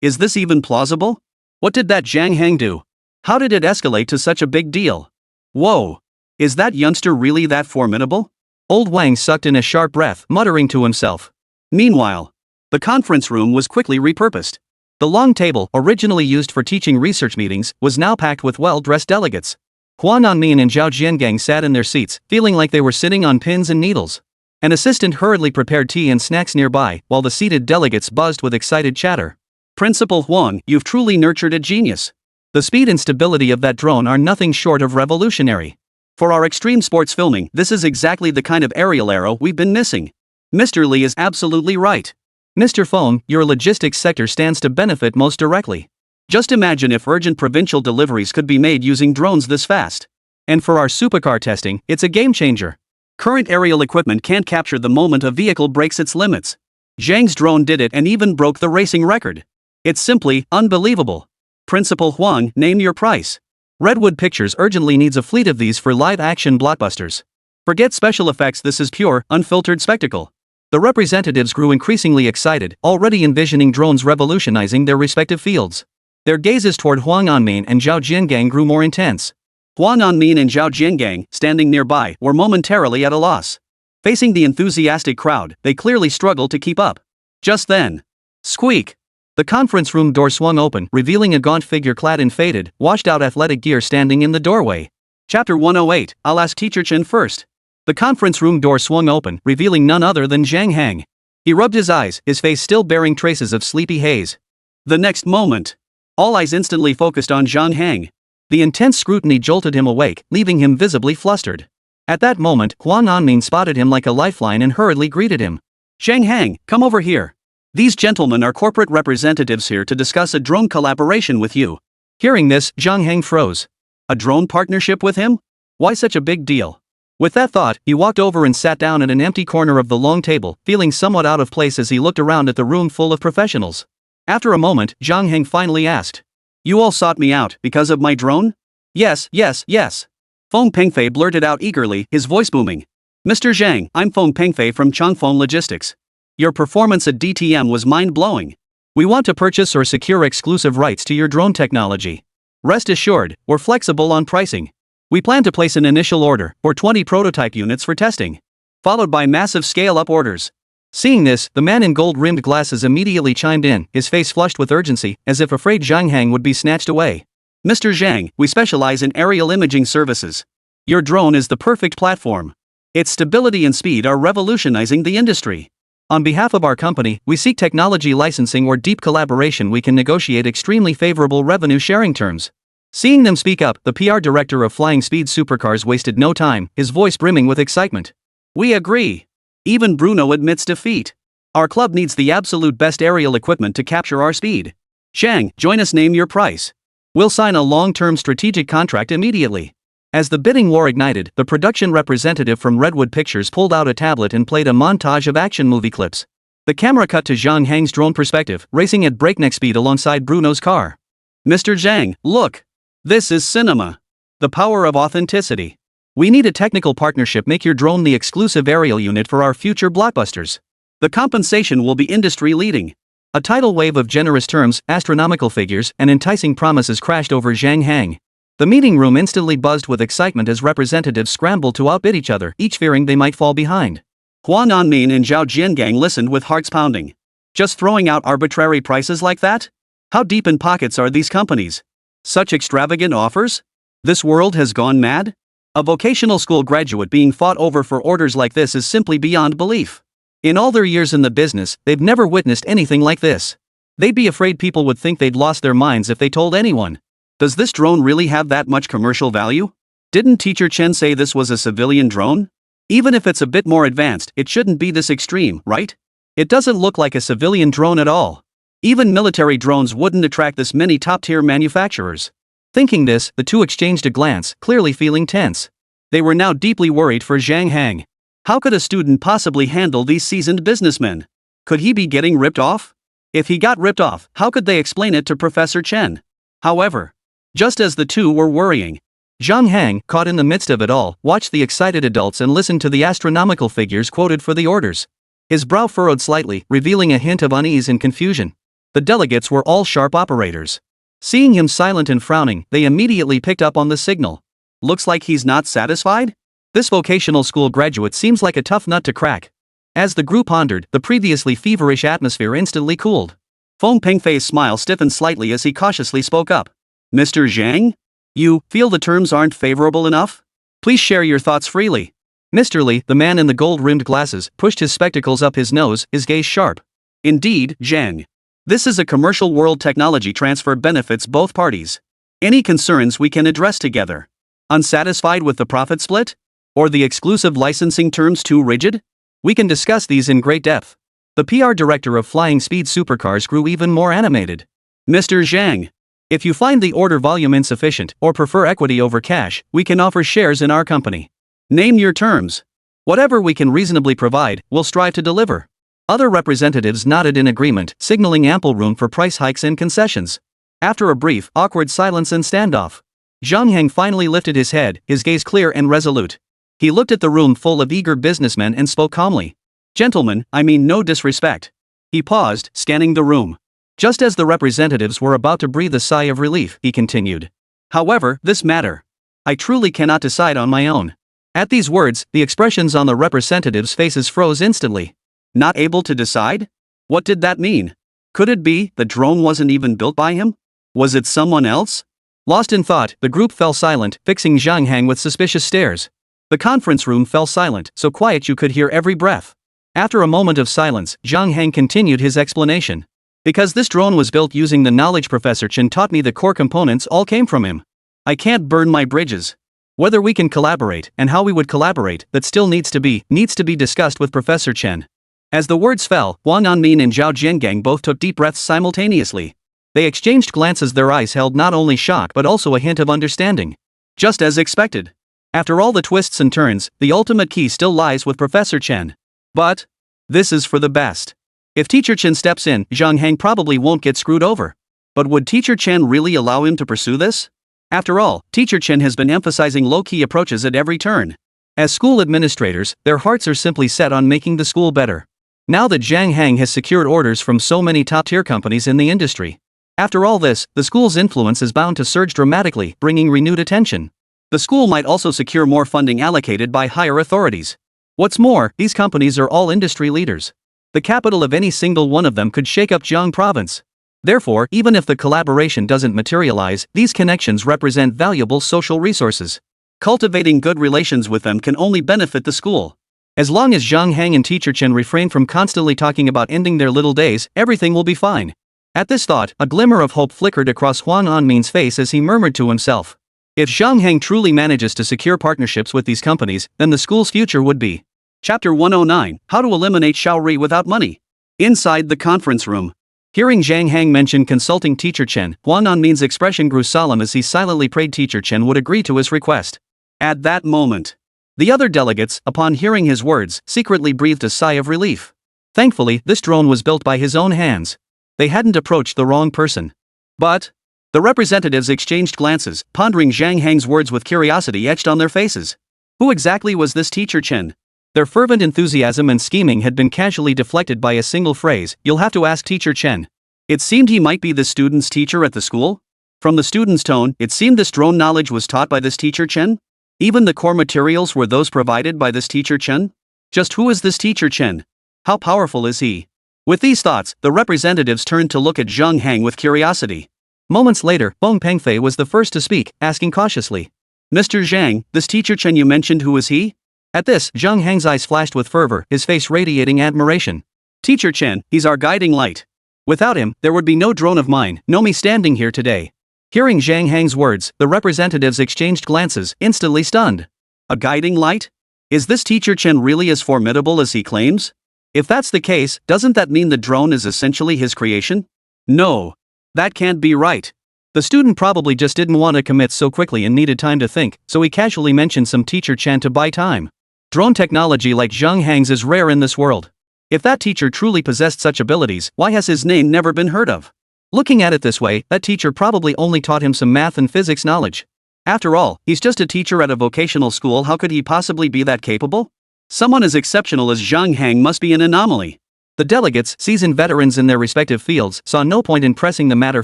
Is this even plausible? What did that Zhang Hang do? How did it escalate to such a big deal? Whoa! Is that youngster really that formidable? Old Wang sucked in a sharp breath, muttering to himself. Meanwhile, the conference room was quickly repurposed. The long table, originally used for teaching research meetings, was now packed with well-dressed delegates. Huan Anmin and Zhao Jiangang sat in their seats, feeling like they were sitting on pins and needles. An assistant hurriedly prepared tea and snacks nearby, while the seated delegates buzzed with excited chatter. Principal Huang, you've truly nurtured a genius. The speed and stability of that drone are nothing short of revolutionary. For our extreme sports filming, this is exactly the kind of aerial arrow we've been missing. Mr. Li is absolutely right. Mr. Feng, your logistics sector stands to benefit most directly. Just imagine if urgent provincial deliveries could be made using drones this fast. And for our supercar testing, it's a game changer. Current aerial equipment can't capture the moment a vehicle breaks its limits. Zhang's drone did it and even broke the racing record. It's simply unbelievable. Principal Huang, name your price. Redwood Pictures urgently needs a fleet of these for live-action blockbusters. Forget special effects, this is pure, unfiltered spectacle. The representatives grew increasingly excited, already envisioning drones revolutionizing their respective fields. Their gazes toward Huang Anmin and Zhao Jiangang grew more intense. Huang Anmin and Zhao Jiangang, standing nearby, were momentarily at a loss. Facing the enthusiastic crowd, they clearly struggled to keep up. Just then, squeak! The conference room door swung open, revealing a gaunt figure clad in faded, washed-out athletic gear standing in the doorway. Chapter 108, I'll ask Teacher Chen first. The conference room door swung open, revealing none other than Zhang Hang. He rubbed his eyes, his face still bearing traces of sleepy haze. The next moment, all eyes instantly focused on Zhang Hang. The intense scrutiny jolted him awake, leaving him visibly flustered. At that moment, Huan Anmin spotted him like a lifeline and hurriedly greeted him. Zhang Hang, come over here. These gentlemen are corporate representatives here to discuss a drone collaboration with you. Hearing this, Zhang Hang froze. A drone partnership with him? Why such a big deal? With that thought, he walked over and sat down at an empty corner of the long table, feeling somewhat out of place as he looked around at the room full of professionals. After a moment, Zhang Heng finally asked. You all sought me out because of my drone? Yes. Feng Pengfei blurted out eagerly, his voice booming. Mr. Zhang, I'm Feng Pengfei from Changfeng Logistics. Your performance at DTM was mind-blowing. We want to purchase or secure exclusive rights to your drone technology. Rest assured, we're flexible on pricing. We plan to place an initial order for 20 prototype units for testing, followed by massive scale-up orders. Seeing this, the man in gold-rimmed glasses immediately chimed in, his face flushed with urgency, as if afraid Zhang Hang would be snatched away. Mr. Zhang, we specialize in aerial imaging services. Your drone is the perfect platform. Its stability and speed are revolutionizing the industry. On behalf of our company, we seek technology licensing or deep collaboration. We can negotiate extremely favorable revenue-sharing terms. Seeing them speak up, the PR director of Flying Speed Supercars wasted no time, his voice brimming with excitement. We agree. Even Bruno admits defeat. Our club needs the absolute best aerial equipment to capture our speed. Zhang, join us, name your price. We'll sign a long-term strategic contract immediately. As the bidding war ignited, the production representative from Redwood Pictures pulled out a tablet and played a montage of action movie clips. The camera cut to Zhang Hang's drone perspective, racing at breakneck speed alongside Bruno's car. Mr. Zhang, look. This is cinema. The power of authenticity. We need a technical partnership. Make your drone the exclusive aerial unit for our future blockbusters. The compensation will be industry-leading. A tidal wave of generous terms, astronomical figures, and enticing promises crashed over Zhang Hang. The meeting room instantly buzzed with excitement as representatives scrambled to outbid each other, each fearing they might fall behind. Huan Anmin and Zhao Jiangang listened with hearts pounding. Just throwing out arbitrary prices like that? How deep in pockets are these companies? Such extravagant offers? This world has gone mad? A vocational school graduate being fought over for orders like this is simply beyond belief. In all their years in the business, they've never witnessed anything like this. They'd be afraid people would think they'd lost their minds if they told anyone. Does this drone really have that much commercial value? Didn't Teacher Chen say this was a civilian drone? Even if it's a bit more advanced, it shouldn't be this extreme, right? It doesn't look like a civilian drone at all. Even military drones wouldn't attract this many top-tier manufacturers. Thinking this, the two exchanged a glance, clearly feeling tense. They were now deeply worried for Zhang Hang. How could a student possibly handle these seasoned businessmen? Could he be getting ripped off? If he got ripped off, how could they explain it to Professor Chen? However, just as the two were worrying, Zhang Hang, caught in the midst of it all, watched the excited adults and listened to the astronomical figures quoted for the orders. His brow furrowed slightly, revealing a hint of unease and confusion. The delegates were all sharp operators. Seeing him silent and frowning, they immediately picked up on the signal. Looks like he's not satisfied? This vocational school graduate seems like a tough nut to crack. As the group pondered, the previously feverish atmosphere instantly cooled. Feng Pengfei's smile stiffened slightly as he cautiously spoke up. Mr. Zhang? You feel the terms aren't favorable enough? Please share your thoughts freely. Mr. Li, the man in the gold-rimmed glasses, pushed his spectacles up his nose, his gaze sharp. Indeed, Zhang. This is a commercial world. Technology transfer benefits both parties. Any concerns we can address together? Unsatisfied with the profit split? Or the exclusive licensing terms too rigid? We can discuss these in great depth. The PR director of Flying Speed Supercars grew even more animated. Mr. Zhang, if you find the order volume insufficient or prefer equity over cash, we can offer shares in our company. Name your terms. Whatever we can reasonably provide, we'll strive to deliver. Other representatives nodded in agreement, signaling ample room for price hikes and concessions. After a brief, awkward silence and standoff, Zhang Heng finally lifted his head, his gaze clear and resolute. He looked at the room full of eager businessmen and spoke calmly. Gentlemen, I mean no disrespect. He paused, scanning the room. Just as the representatives were about to breathe a sigh of relief, he continued. However, this matter, I truly cannot decide on my own. At these words, the expressions on the representatives' faces froze instantly. Not able to decide? What did that mean? Could it be the drone wasn't even built by him? Was it someone else? Lost in thought, the group fell silent, fixing Zhang Heng with suspicious stares. The conference room fell silent, so quiet you could hear every breath. After a moment of silence, Zhang Heng continued his explanation. Because this drone was built using the knowledge Professor Chen taught me, the core components all came from him. I can't burn my bridges. Whether we can collaborate, and how we would collaborate, that still needs to be discussed with Professor Chen. As the words fell, Wang Anmin and Zhao Jiangang both took deep breaths simultaneously. They exchanged glances, their eyes held not only shock but also a hint of understanding. Just as expected. After all the twists and turns, the ultimate key still lies with Professor Chen. But this is for the best. If Teacher Chen steps in, Zhang Heng probably won't get screwed over. But would Teacher Chen really allow him to pursue this? After all, Teacher Chen has been emphasizing low-key approaches at every turn. As school administrators, their hearts are simply set on making the school better. Now that Zhang Heng has secured orders from so many top-tier companies in the industry. After all this, the school's influence is bound to surge dramatically, bringing renewed attention. The school might also secure more funding allocated by higher authorities. What's more, these companies are all industry leaders. The capital of any single one of them could shake up Jiang province. Therefore, even if the collaboration doesn't materialize, these connections represent valuable social resources. Cultivating good relations with them can only benefit the school. As long as Zhang Heng and Teacher Chen refrain from constantly talking about ending their little days, everything will be fine. At this thought, a glimmer of hope flickered across Huang Anmin's face as he murmured to himself. If Zhang Heng truly manages to secure partnerships with these companies, then the school's future would be. Chapter 109, How to Eliminate Shaori Without Money. Inside the conference room. Hearing Zhang Heng mention consulting Teacher Chen, Huang Anmin's expression grew solemn as he silently prayed Teacher Chen would agree to his request. At that moment, the other delegates, upon hearing his words, secretly breathed a sigh of relief. Thankfully, this drone was built by his own hands. They hadn't approached the wrong person. But the representatives exchanged glances, pondering Zhang Heng's words with curiosity etched on their faces. Who exactly was this Teacher Chen? Their fervent enthusiasm and scheming had been casually deflected by a single phrase, "You'll have to ask Teacher Chen." It seemed he might be the student's teacher at the school. From the student's tone, it seemed this drone knowledge was taught by this Teacher Chen. Even the core materials were those provided by this Teacher Chen. Just who is this Teacher Chen? How powerful is he? With these thoughts, the representatives turned to look at Zhang Heng with curiosity. Moments later, Feng Pengfei was the first to speak, asking cautiously. Mr. Zhang, this Teacher Chen you mentioned, who is he? At this, Zhang Heng's eyes flashed with fervor, his face radiating admiration. Teacher Chen, he's our guiding light. Without him, there would be no drone of mine, no me standing here today. Hearing Zhang Heng's words, the representatives exchanged glances, instantly stunned. A guiding light? Is this Teacher Chen really as formidable as he claims? If that's the case, doesn't that mean the drone is essentially his creation? No. That can't be right. The student probably just didn't want to commit so quickly and needed time to think, so he casually mentioned some Teacher Chen to buy time. Drone technology like Zhang Heng's is rare in this world. If that teacher truly possessed such abilities, why has his name never been heard of? Looking at it this way, that teacher probably only taught him some math and physics knowledge. After all, he's just a teacher at a vocational school. How could he possibly be that capable? Someone as exceptional as Zhang Hang must be an anomaly. The delegates, seasoned veterans in their respective fields, saw no point in pressing the matter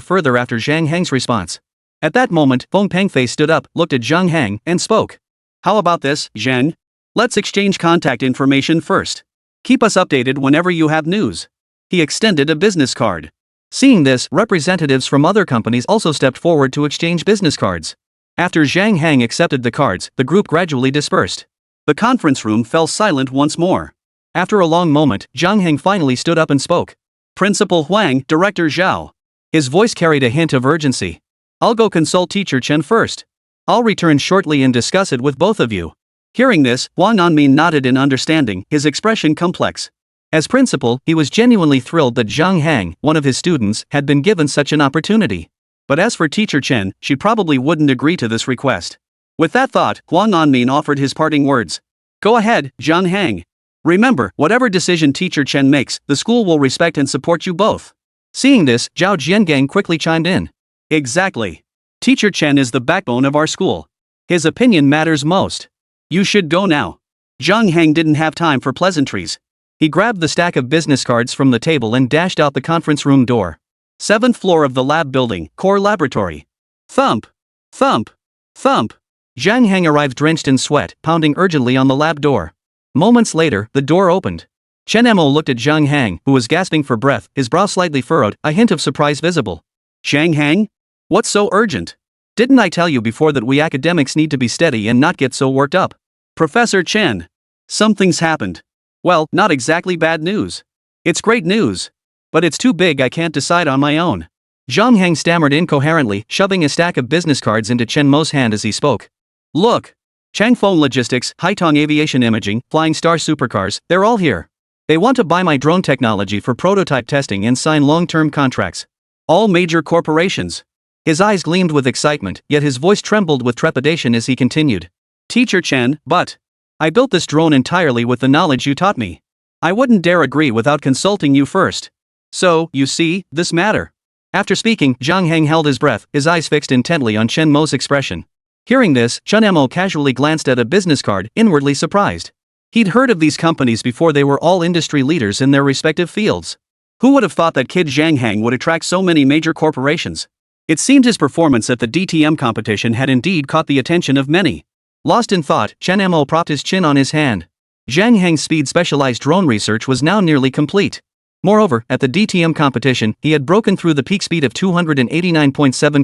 further after Zhang Hang's response. At that moment, Feng Pengfei stood up, looked at Zhang Hang, and spoke. How about this, Zhang? Let's exchange contact information first. Keep us updated whenever you have news. He extended a business card. Seeing this, representatives from other companies also stepped forward to exchange business cards. After Zhang Hang accepted the cards, the group gradually dispersed. The conference room fell silent once more. After a long moment, Zhang Hang finally stood up and spoke. Principal Huang, Director Zhao. His voice carried a hint of urgency. I'll go consult Teacher Chen first. I'll return shortly and discuss it with both of you. Hearing this, Huang Anmin nodded in understanding, his expression complex. As principal, he was genuinely thrilled that Zhang Hang, one of his students, had been given such an opportunity. But as for Teacher Chen, she probably wouldn't agree to this request. With that thought, Huang Anmin offered his parting words. Go ahead, Zhang Hang. Remember, whatever decision Teacher Chen makes, the school will respect and support you both. Seeing this, Zhao Jiangang quickly chimed in. Exactly. Teacher Chen is the backbone of our school. His opinion matters most. You should go now. Zhang Hang didn't have time for pleasantries. He grabbed the stack of business cards from the table and dashed out the conference room door. 7th floor of the lab building, core laboratory. Thump! Thump! Thump! Zhang Hang arrived drenched in sweat, pounding urgently on the lab door. Moments later, the door opened. Chen Mo looked at Zhang Hang, who was gasping for breath, his brow slightly furrowed, a hint of surprise visible. Zhang Hang? What's so urgent? Didn't I tell you before that we academics need to be steady and not get so worked up? Professor Chen. Something's happened. Well, not exactly bad news. It's great news. But it's too big, I can't decide on my own. Zhang Hang stammered incoherently, shoving a stack of business cards into Chen Mo's hand as he spoke. Look. Changfeng Logistics, Haitong Aviation Imaging, Flying Star Supercars, they're all here. They want to buy my drone technology for prototype testing and sign long-term contracts. All major corporations. His eyes gleamed with excitement, yet his voice trembled with trepidation as he continued. Teacher Chen, but I built this drone entirely with the knowledge you taught me. I wouldn't dare agree without consulting you first. So, you see, this matter. After speaking, Zhang Hang held his breath, his eyes fixed intently on Chen Mo's expression. Hearing this, Chen Mo casually glanced at a business card, inwardly surprised. He'd heard of these companies before. They were all industry leaders in their respective fields. Who would have thought that kid Zhang Hang would attract so many major corporations? It seemed his performance at the DTM competition had indeed caught the attention of many. Lost in thought, Chen Mo propped his chin on his hand. Zhang Hang's speed-specialized drone research was now nearly complete. Moreover, at the DTM competition, he had broken through the peak speed of 289.7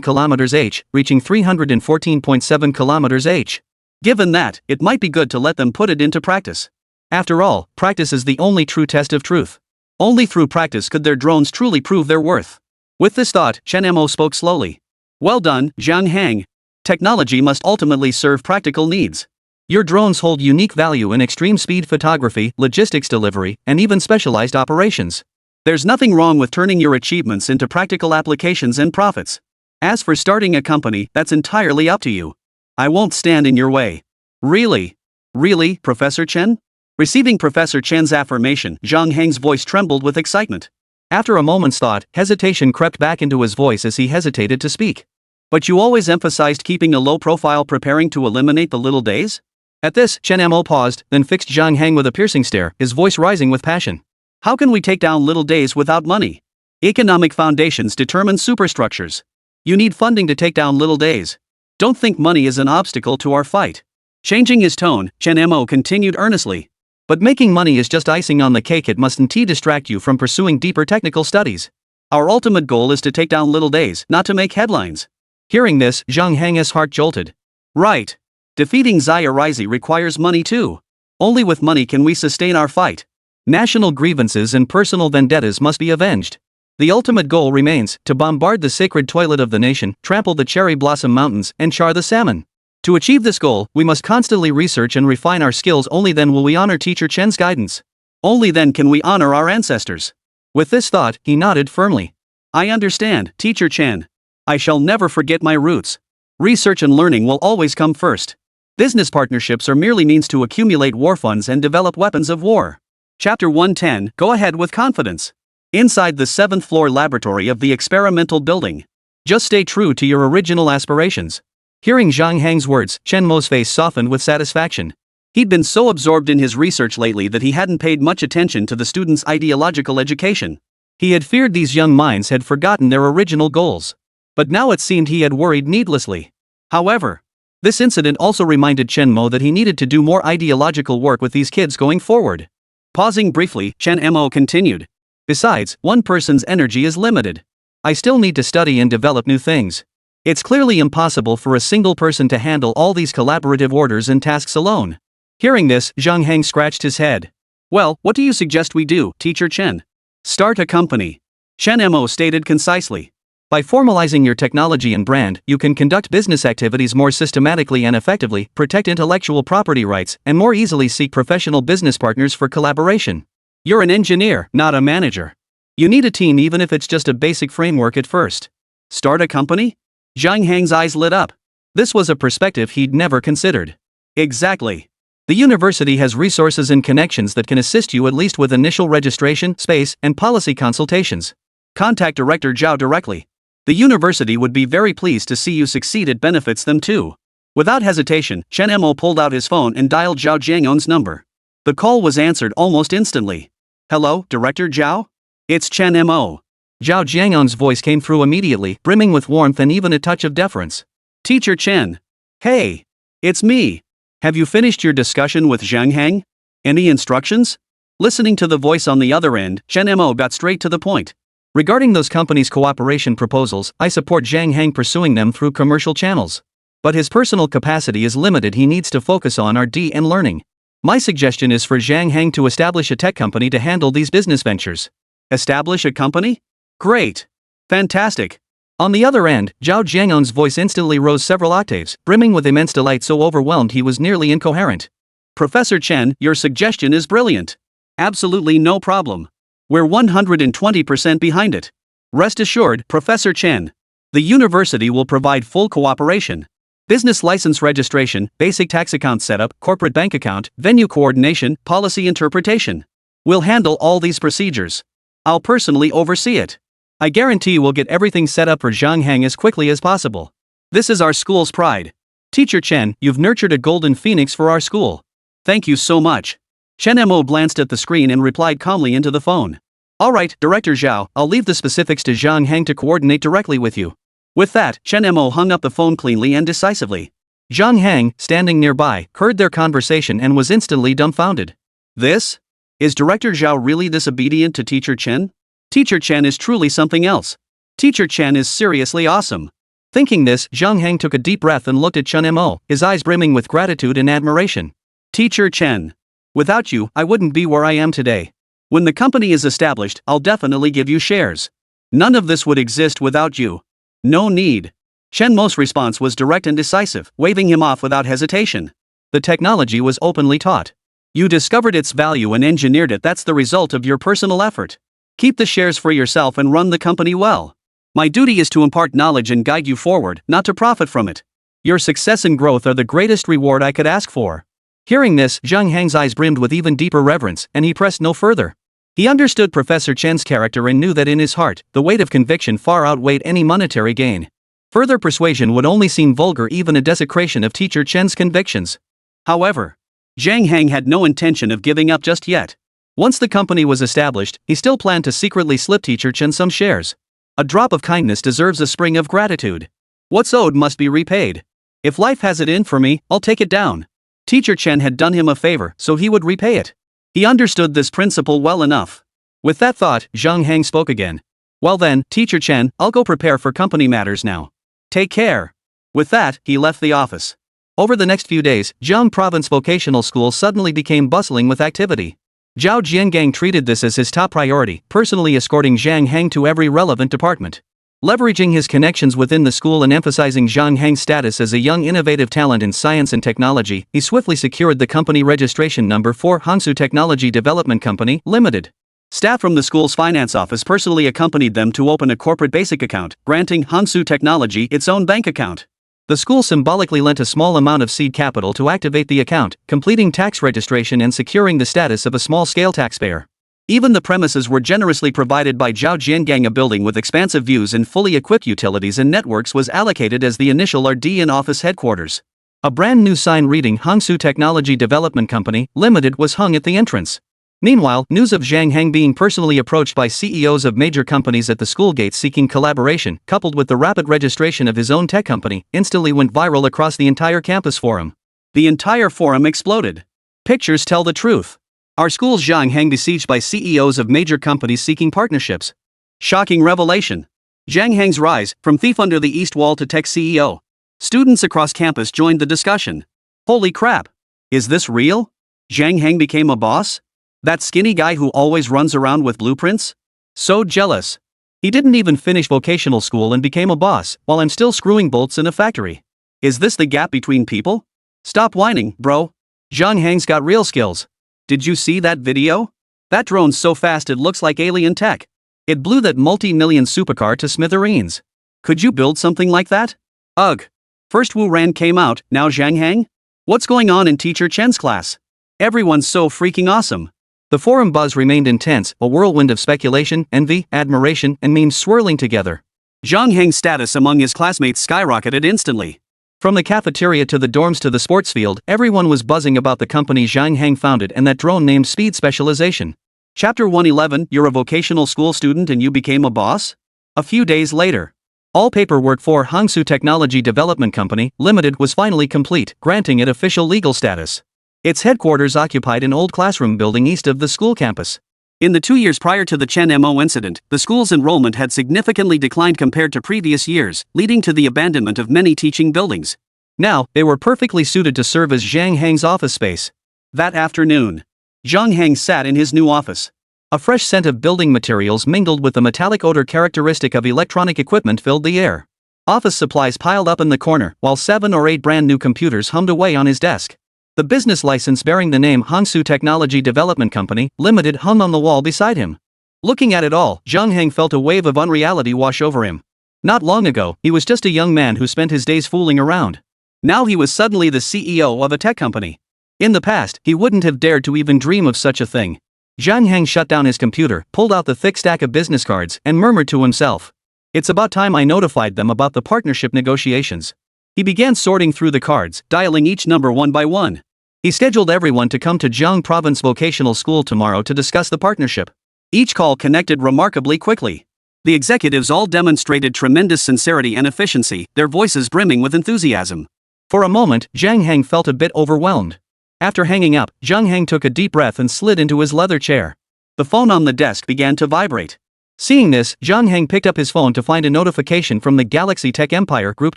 km/h, reaching 314.7 km/h. Given that, it might be good to let them put it into practice. After all, practice is the only true test of truth. Only through practice could their drones truly prove their worth. With this thought, Chen Mo spoke slowly. Well done, Zhang Hang. Technology must ultimately serve practical needs. Your drones hold unique value in extreme speed photography, logistics delivery, and even specialized operations. There's nothing wrong with turning your achievements into practical applications and profits. As for starting a company, that's entirely up to you. I won't stand in your way. Really? Really, Professor Chen? Receiving Professor Chen's affirmation, Zhang Hang's voice trembled with excitement. After a moment's thought, hesitation crept back into his voice as he hesitated to speak. But you always emphasized keeping a low profile, preparing to eliminate the little days? At this, Chen Mo paused, then fixed Zhang Hang with a piercing stare, his voice rising with passion. How can we take down little days without money? Economic foundations determine superstructures. You need funding to take down little days. Don't think money is an obstacle to our fight. Changing his tone, Chen Mo continued earnestly. But making money is just icing on the cake. It mustn't distract you from pursuing deeper technical studies. Our ultimate goal is to take down little days, not to make headlines. Hearing this, Zhang Hang's heart jolted. Right. Defeating Xia Rizi requires money too. Only with money can we sustain our fight. National grievances and personal vendettas must be avenged. The ultimate goal remains to bombard the sacred toilet of the nation, trample the cherry blossom mountains, and char the salmon. To achieve this goal, we must constantly research and refine our skills. Only then will we honor Teacher Chen's guidance. Only then can we honor our ancestors. With this thought, he nodded firmly. I understand, Teacher Chen. I shall never forget my roots. Research and learning will always come first. Business partnerships are merely means to accumulate war funds and develop weapons of war. Chapter 110, Go ahead with confidence. Inside the 7th floor laboratory of the experimental building. Just stay true to your original aspirations. Hearing Zhang Hang's words, Chen Mo's face softened with satisfaction. He'd been so absorbed in his research lately that he hadn't paid much attention to the students' ideological education. He had feared these young minds had forgotten their original goals. But now it seemed he had worried needlessly. However, this incident also reminded Chen Mo that he needed to do more ideological work with these kids going forward. Pausing briefly, Chen Mo continued. Besides, one person's energy is limited. I still need to study and develop new things. It's clearly impossible for a single person to handle all these collaborative orders and tasks alone. Hearing this, Zhang Heng scratched his head. Well, what do you suggest we do, Teacher Chen? Start a company. Chen Mo stated concisely. By formalizing your technology and brand, you can conduct business activities more systematically and effectively, protect intellectual property rights, and more easily seek professional business partners for collaboration. You're an engineer, not a manager. You need a team even if it's just a basic framework at first. Start a company? Zhang Heng's eyes lit up. This was a perspective he'd never considered. Exactly. The university has resources and connections that can assist you at least with initial registration, space, and policy consultations. Contact Director Zhao directly. The university would be very pleased to see you succeed. It benefits them too. Without hesitation, Chen Mo pulled out his phone and dialed Zhao Jiangyong's number. The call was answered almost instantly. Hello, Director Zhao? It's Chen Mo. Zhao Jiangyong's voice came through immediately, brimming with warmth and even a touch of deference. Teacher Chen. Hey. It's me. Have you finished your discussion with Zhang Heng? Any instructions? Listening to the voice on the other end, Chen Mo got straight to the point. Regarding those companies' cooperation proposals, I support Zhang Heng pursuing them through commercial channels. But his personal capacity is limited. He needs to focus on R&D and learning. My suggestion is for Zhang Heng to establish a tech company to handle these business ventures. Establish a company? Great. Fantastic. On the other end, Zhao Jiangyong's voice instantly rose several octaves, brimming with immense delight, so overwhelmed he was nearly incoherent. Professor Chen, your suggestion is brilliant. Absolutely no problem. We're 120% behind it. Rest assured, Professor Chen. The university will provide full cooperation. Business license registration, basic tax account setup, corporate bank account, venue coordination, policy interpretation. We'll handle all these procedures. I'll personally oversee it. I guarantee we'll get everything set up for Zhang Heng as quickly as possible. This is our school's pride. Teacher Chen, you've nurtured a golden phoenix for our school. Thank you so much. Chen Mo glanced at the screen and replied calmly into the phone. All right, Director Zhao, I'll leave the specifics to Zhang Heng to coordinate directly with you. With that, Chen Mo hung up the phone cleanly and decisively. Zhang Heng, standing nearby, heard their conversation and was instantly dumbfounded. This? Is Director Zhao really this obedient to Teacher Chen? Teacher Chen is truly something else. Teacher Chen is seriously awesome. Thinking this, Zhang Heng took a deep breath and looked at Chen Mo, his eyes brimming with gratitude and admiration. Teacher Chen. Without you, I wouldn't be where I am today. When the company is established, I'll definitely give you shares. None of this would exist without you. No need. Chen Mo's response was direct and decisive, waving him off without hesitation. The technology was openly taught. You discovered its value and engineered it. That's the result of your personal effort. Keep the shares for yourself and run the company well. My duty is to impart knowledge and guide you forward, not to profit from it. Your success and growth are the greatest reward I could ask for. Hearing this, Zhang Heng's eyes brimmed with even deeper reverence, and he pressed no further. He understood Professor Chen's character and knew that in his heart, the weight of conviction far outweighed any monetary gain. Further persuasion would only seem vulgar, even a desecration of Teacher Chen's convictions. However, Zhang Heng had no intention of giving up just yet. Once the company was established, he still planned to secretly slip Teacher Chen some shares. A drop of kindness deserves a spring of gratitude. What's owed must be repaid. If life has it in for me, I'll take it down. Teacher Chen had done him a favor, so he would repay it. He understood this principle well enough. With that thought, Zhang Heng spoke again. Well then, Teacher Chen, I'll go prepare for company matters now. Take care. With that, he left the office. Over the next few days, Jiang Province Vocational School suddenly became bustling with activity. Zhao Jiangang treated this as his top priority, personally escorting Zhang Heng to every relevant department. Leveraging his connections within the school and emphasizing Zhang Heng's status as a young innovative talent in science and technology, he swiftly secured the company registration number for Hangsu Technology Development Company, Limited. Staff from the school's finance office personally accompanied them to open a corporate basic account, granting Hangsu Technology its own bank account. The school symbolically lent a small amount of seed capital to activate the account, completing tax registration and securing the status of a small-scale taxpayer. Even the premises were generously provided by Zhao Jiangang. A building with expansive views and fully equipped utilities and networks was allocated as the initial R&D and office headquarters. A brand new sign reading Hangzhou Technology Development Company, Limited was hung at the entrance. Meanwhile, news of Zhang Heng being personally approached by CEOs of major companies at the school gates seeking collaboration, coupled with the rapid registration of his own tech company, instantly went viral across the entire campus forum. The entire forum exploded. Pictures tell the truth. Our school's Zhang Heng besieged by CEOs of major companies seeking partnerships. Shocking revelation. Zhang Heng's rise, from thief under the East Wall to tech CEO. Students across campus joined the discussion. Holy crap! Is this real? Zhang Heng became a boss? That skinny guy who always runs around with blueprints? So jealous. He didn't even finish vocational school and became a boss, while I'm still screwing bolts in a factory. Is this the gap between people? Stop whining, bro. Zhang Heng's got real skills. Did you see that video? That drone's so fast it looks like alien tech. It blew that multi-million supercar to smithereens. Could you build something like that? Ugh. First Wu Ran came out, now Zhang Heng? What's going on in Teacher Chen's class? Everyone's so freaking awesome. The forum buzz remained intense, a whirlwind of speculation, envy, admiration, and memes swirling together. Zhang Heng's status among his classmates skyrocketed instantly. From the cafeteria to the dorms to the sports field, everyone was buzzing about the company Zhang Heng founded and that drone named Speed Specialization. Chapter 111, You're a vocational school student and you became a boss? A few days later. All paperwork for Hangzhou Technology Development Company, Limited was finally complete, granting it official legal status. Its headquarters occupied an old classroom building east of the school campus. In the 2 years prior to the Chen Mo incident, the school's enrollment had significantly declined compared to previous years, leading to the abandonment of many teaching buildings. Now, they were perfectly suited to serve as Zhang Heng's office space. That afternoon, Zhang Heng sat in his new office. A fresh scent of building materials mingled with the metallic odor characteristic of electronic equipment filled the air. Office supplies piled up in the corner, while 7 or 8 brand new computers hummed away on his desk. The business license bearing the name Hangzhou Technology Development Company, Limited hung on the wall beside him. Looking at it all, Zhang Heng felt a wave of unreality wash over him. Not long ago, he was just a young man who spent his days fooling around. Now he was suddenly the CEO of a tech company. In the past, he wouldn't have dared to even dream of such a thing. Zhang Heng shut down his computer, pulled out the thick stack of business cards, and murmured to himself. It's about time I notified them about the partnership negotiations. He began sorting through the cards, dialing each number one by one. He scheduled everyone to come to Jiang Province Vocational School tomorrow to discuss the partnership. Each call connected remarkably quickly. The executives all demonstrated tremendous sincerity and efficiency, their voices brimming with enthusiasm. For a moment, Zhang Heng felt a bit overwhelmed. After hanging up, Zhang Heng took a deep breath and slid into his leather chair. The phone on the desk began to vibrate. Seeing this, Zhang Heng picked up his phone to find a notification from the Galaxy Tech Empire group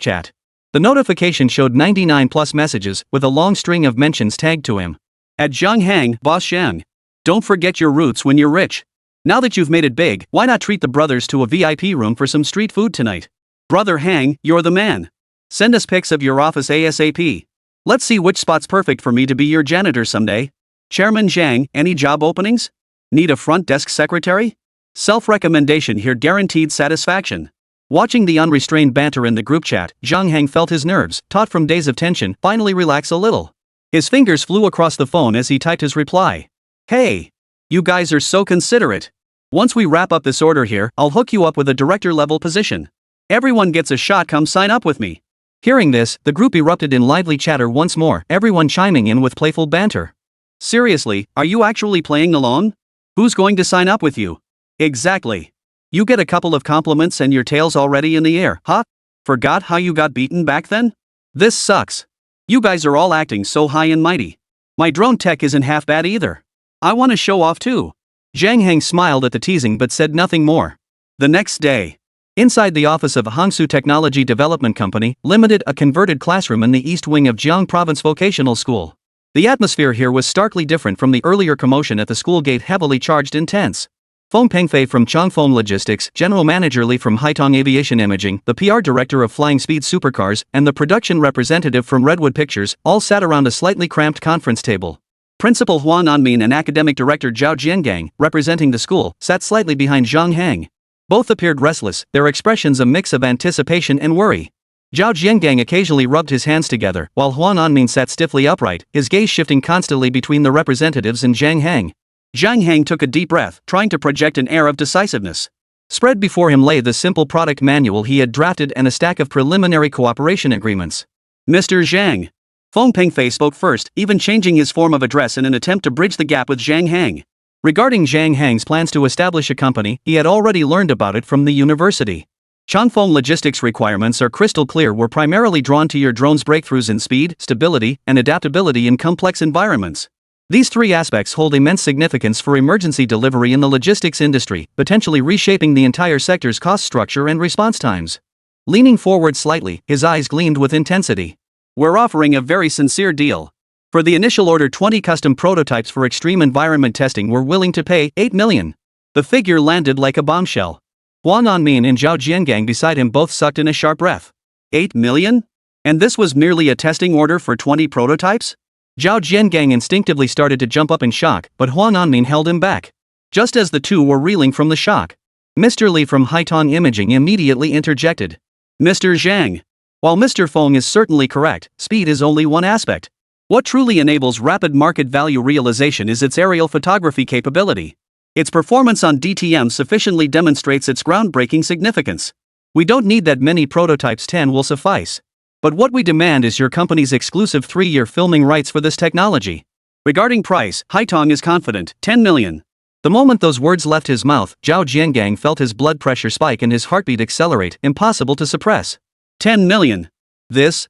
chat. The notification showed 99 plus messages, with a long string of mentions tagged to him. At Zhang Heng, Boss Zhang. Don't forget your roots when you're rich. Now that you've made it big, why not treat the brothers to a VIP room for some street food tonight? Brother Hang, you're the man. Send us pics of your office ASAP. Let's see which spot's perfect for me to be your janitor someday. Chairman Zhang, any job openings? Need a front desk secretary? Self-recommendation here, guaranteed satisfaction. Watching the unrestrained banter in the group chat, Zhang Heng felt his nerves, taut from days of tension, finally relax a little. His fingers flew across the phone as he typed his reply. Hey! You guys are so considerate. Once we wrap up this order here, I'll hook you up with a director-level position. Everyone gets a shot, come sign up with me. Hearing this, the group erupted in lively chatter once more, everyone chiming in with playful banter. Seriously, are you actually playing along? Who's going to sign up with you? Exactly. You get a couple of compliments and your tail's already in the air, huh? Forgot how you got beaten back then? This sucks. You guys are all acting so high and mighty. My drone tech isn't half bad either. I want to show off too. Zhang Heng smiled at the teasing but said nothing more. The next day, inside the office of Hangzhou Technology Development Company, Limited, a converted classroom in the east wing of Jiang Province Vocational School. The atmosphere here was starkly different from the earlier commotion at the school gate, heavily charged and tense. Feng Pengfei from Chongphone Logistics, General Manager Li from Haitong Aviation Imaging, the PR Director of Flying Speed Supercars, and the production representative from Redwood Pictures, all sat around a slightly cramped conference table. Principal Huang Anmin and Academic Director Zhao Jiangang, representing the school, sat slightly behind Zhang Heng. Both appeared restless, their expressions a mix of anticipation and worry. Zhao Jiangang occasionally rubbed his hands together, while Huang Anmin sat stiffly upright, his gaze shifting constantly between the representatives and Zhang Heng. Zhang Heng took a deep breath, trying to project an air of decisiveness. Spread before him lay the simple product manual he had drafted and a stack of preliminary cooperation agreements. Mr. Zhang, Feng Pengfei spoke first, even changing his form of address in an attempt to bridge the gap with Zhang Hang. Regarding Zhang Hang's plans to establish a company, he had already learned about it from the university. Changfeng logistics requirements are crystal clear. We're primarily drawn to your drone's breakthroughs in speed, stability, and adaptability in complex environments. These three aspects hold immense significance for emergency delivery in the logistics industry, potentially reshaping the entire sector's cost structure and response times. Leaning forward slightly, his eyes gleamed with intensity. We're offering a very sincere deal. For the initial order, 20 custom prototypes for extreme environment testing, we're willing to pay 8 million. The figure landed like a bombshell. Huang Anmin and Zhao Jiangang beside him both sucked in a sharp breath. 8 million? And this was merely a testing order for 20 prototypes? Zhao Jiangang instinctively started to jump up in shock, but Huang Anmin held him back. Just as the two were reeling from the shock, Mr. Li from Haitong Imaging immediately interjected. Mr. Zhang. While Mr. Feng is certainly correct, speed is only one aspect. What truly enables rapid market value realization is its aerial photography capability. Its performance on DTM sufficiently demonstrates its groundbreaking significance. We don't need that many prototypes, 10 will suffice. But what we demand is your company's exclusive 3-year filming rights for this technology. Regarding price, Haitong is confident, 10 million. The moment those words left his mouth, Zhao Jiangang felt his blood pressure spike and his heartbeat accelerate, impossible to suppress. 10 million. This?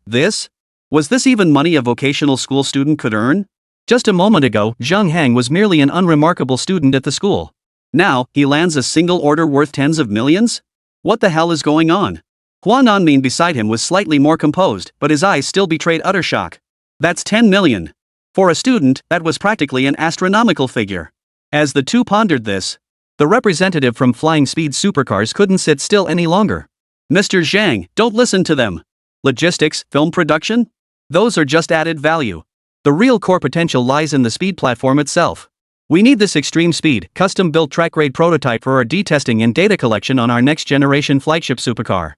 Was this even money a vocational school student could earn? Just a moment ago, Zhang Hang was merely an unremarkable student at the school. Now, he lands a single order worth tens of millions? What the hell is going on? Huang Anmin beside him was slightly more composed, but his eyes still betrayed utter shock. That's 10 million. For a student, that was practically an astronomical figure. As the two pondered this, the representative from Flying Speed Supercars couldn't sit still any longer. Mr. Zhang, don't listen to them. Logistics, film production? Those are just added value. The real core potential lies in the speed platform itself. We need this extreme speed, custom-built track-grade prototype for our D-testing and data collection on our next-generation flagship supercar.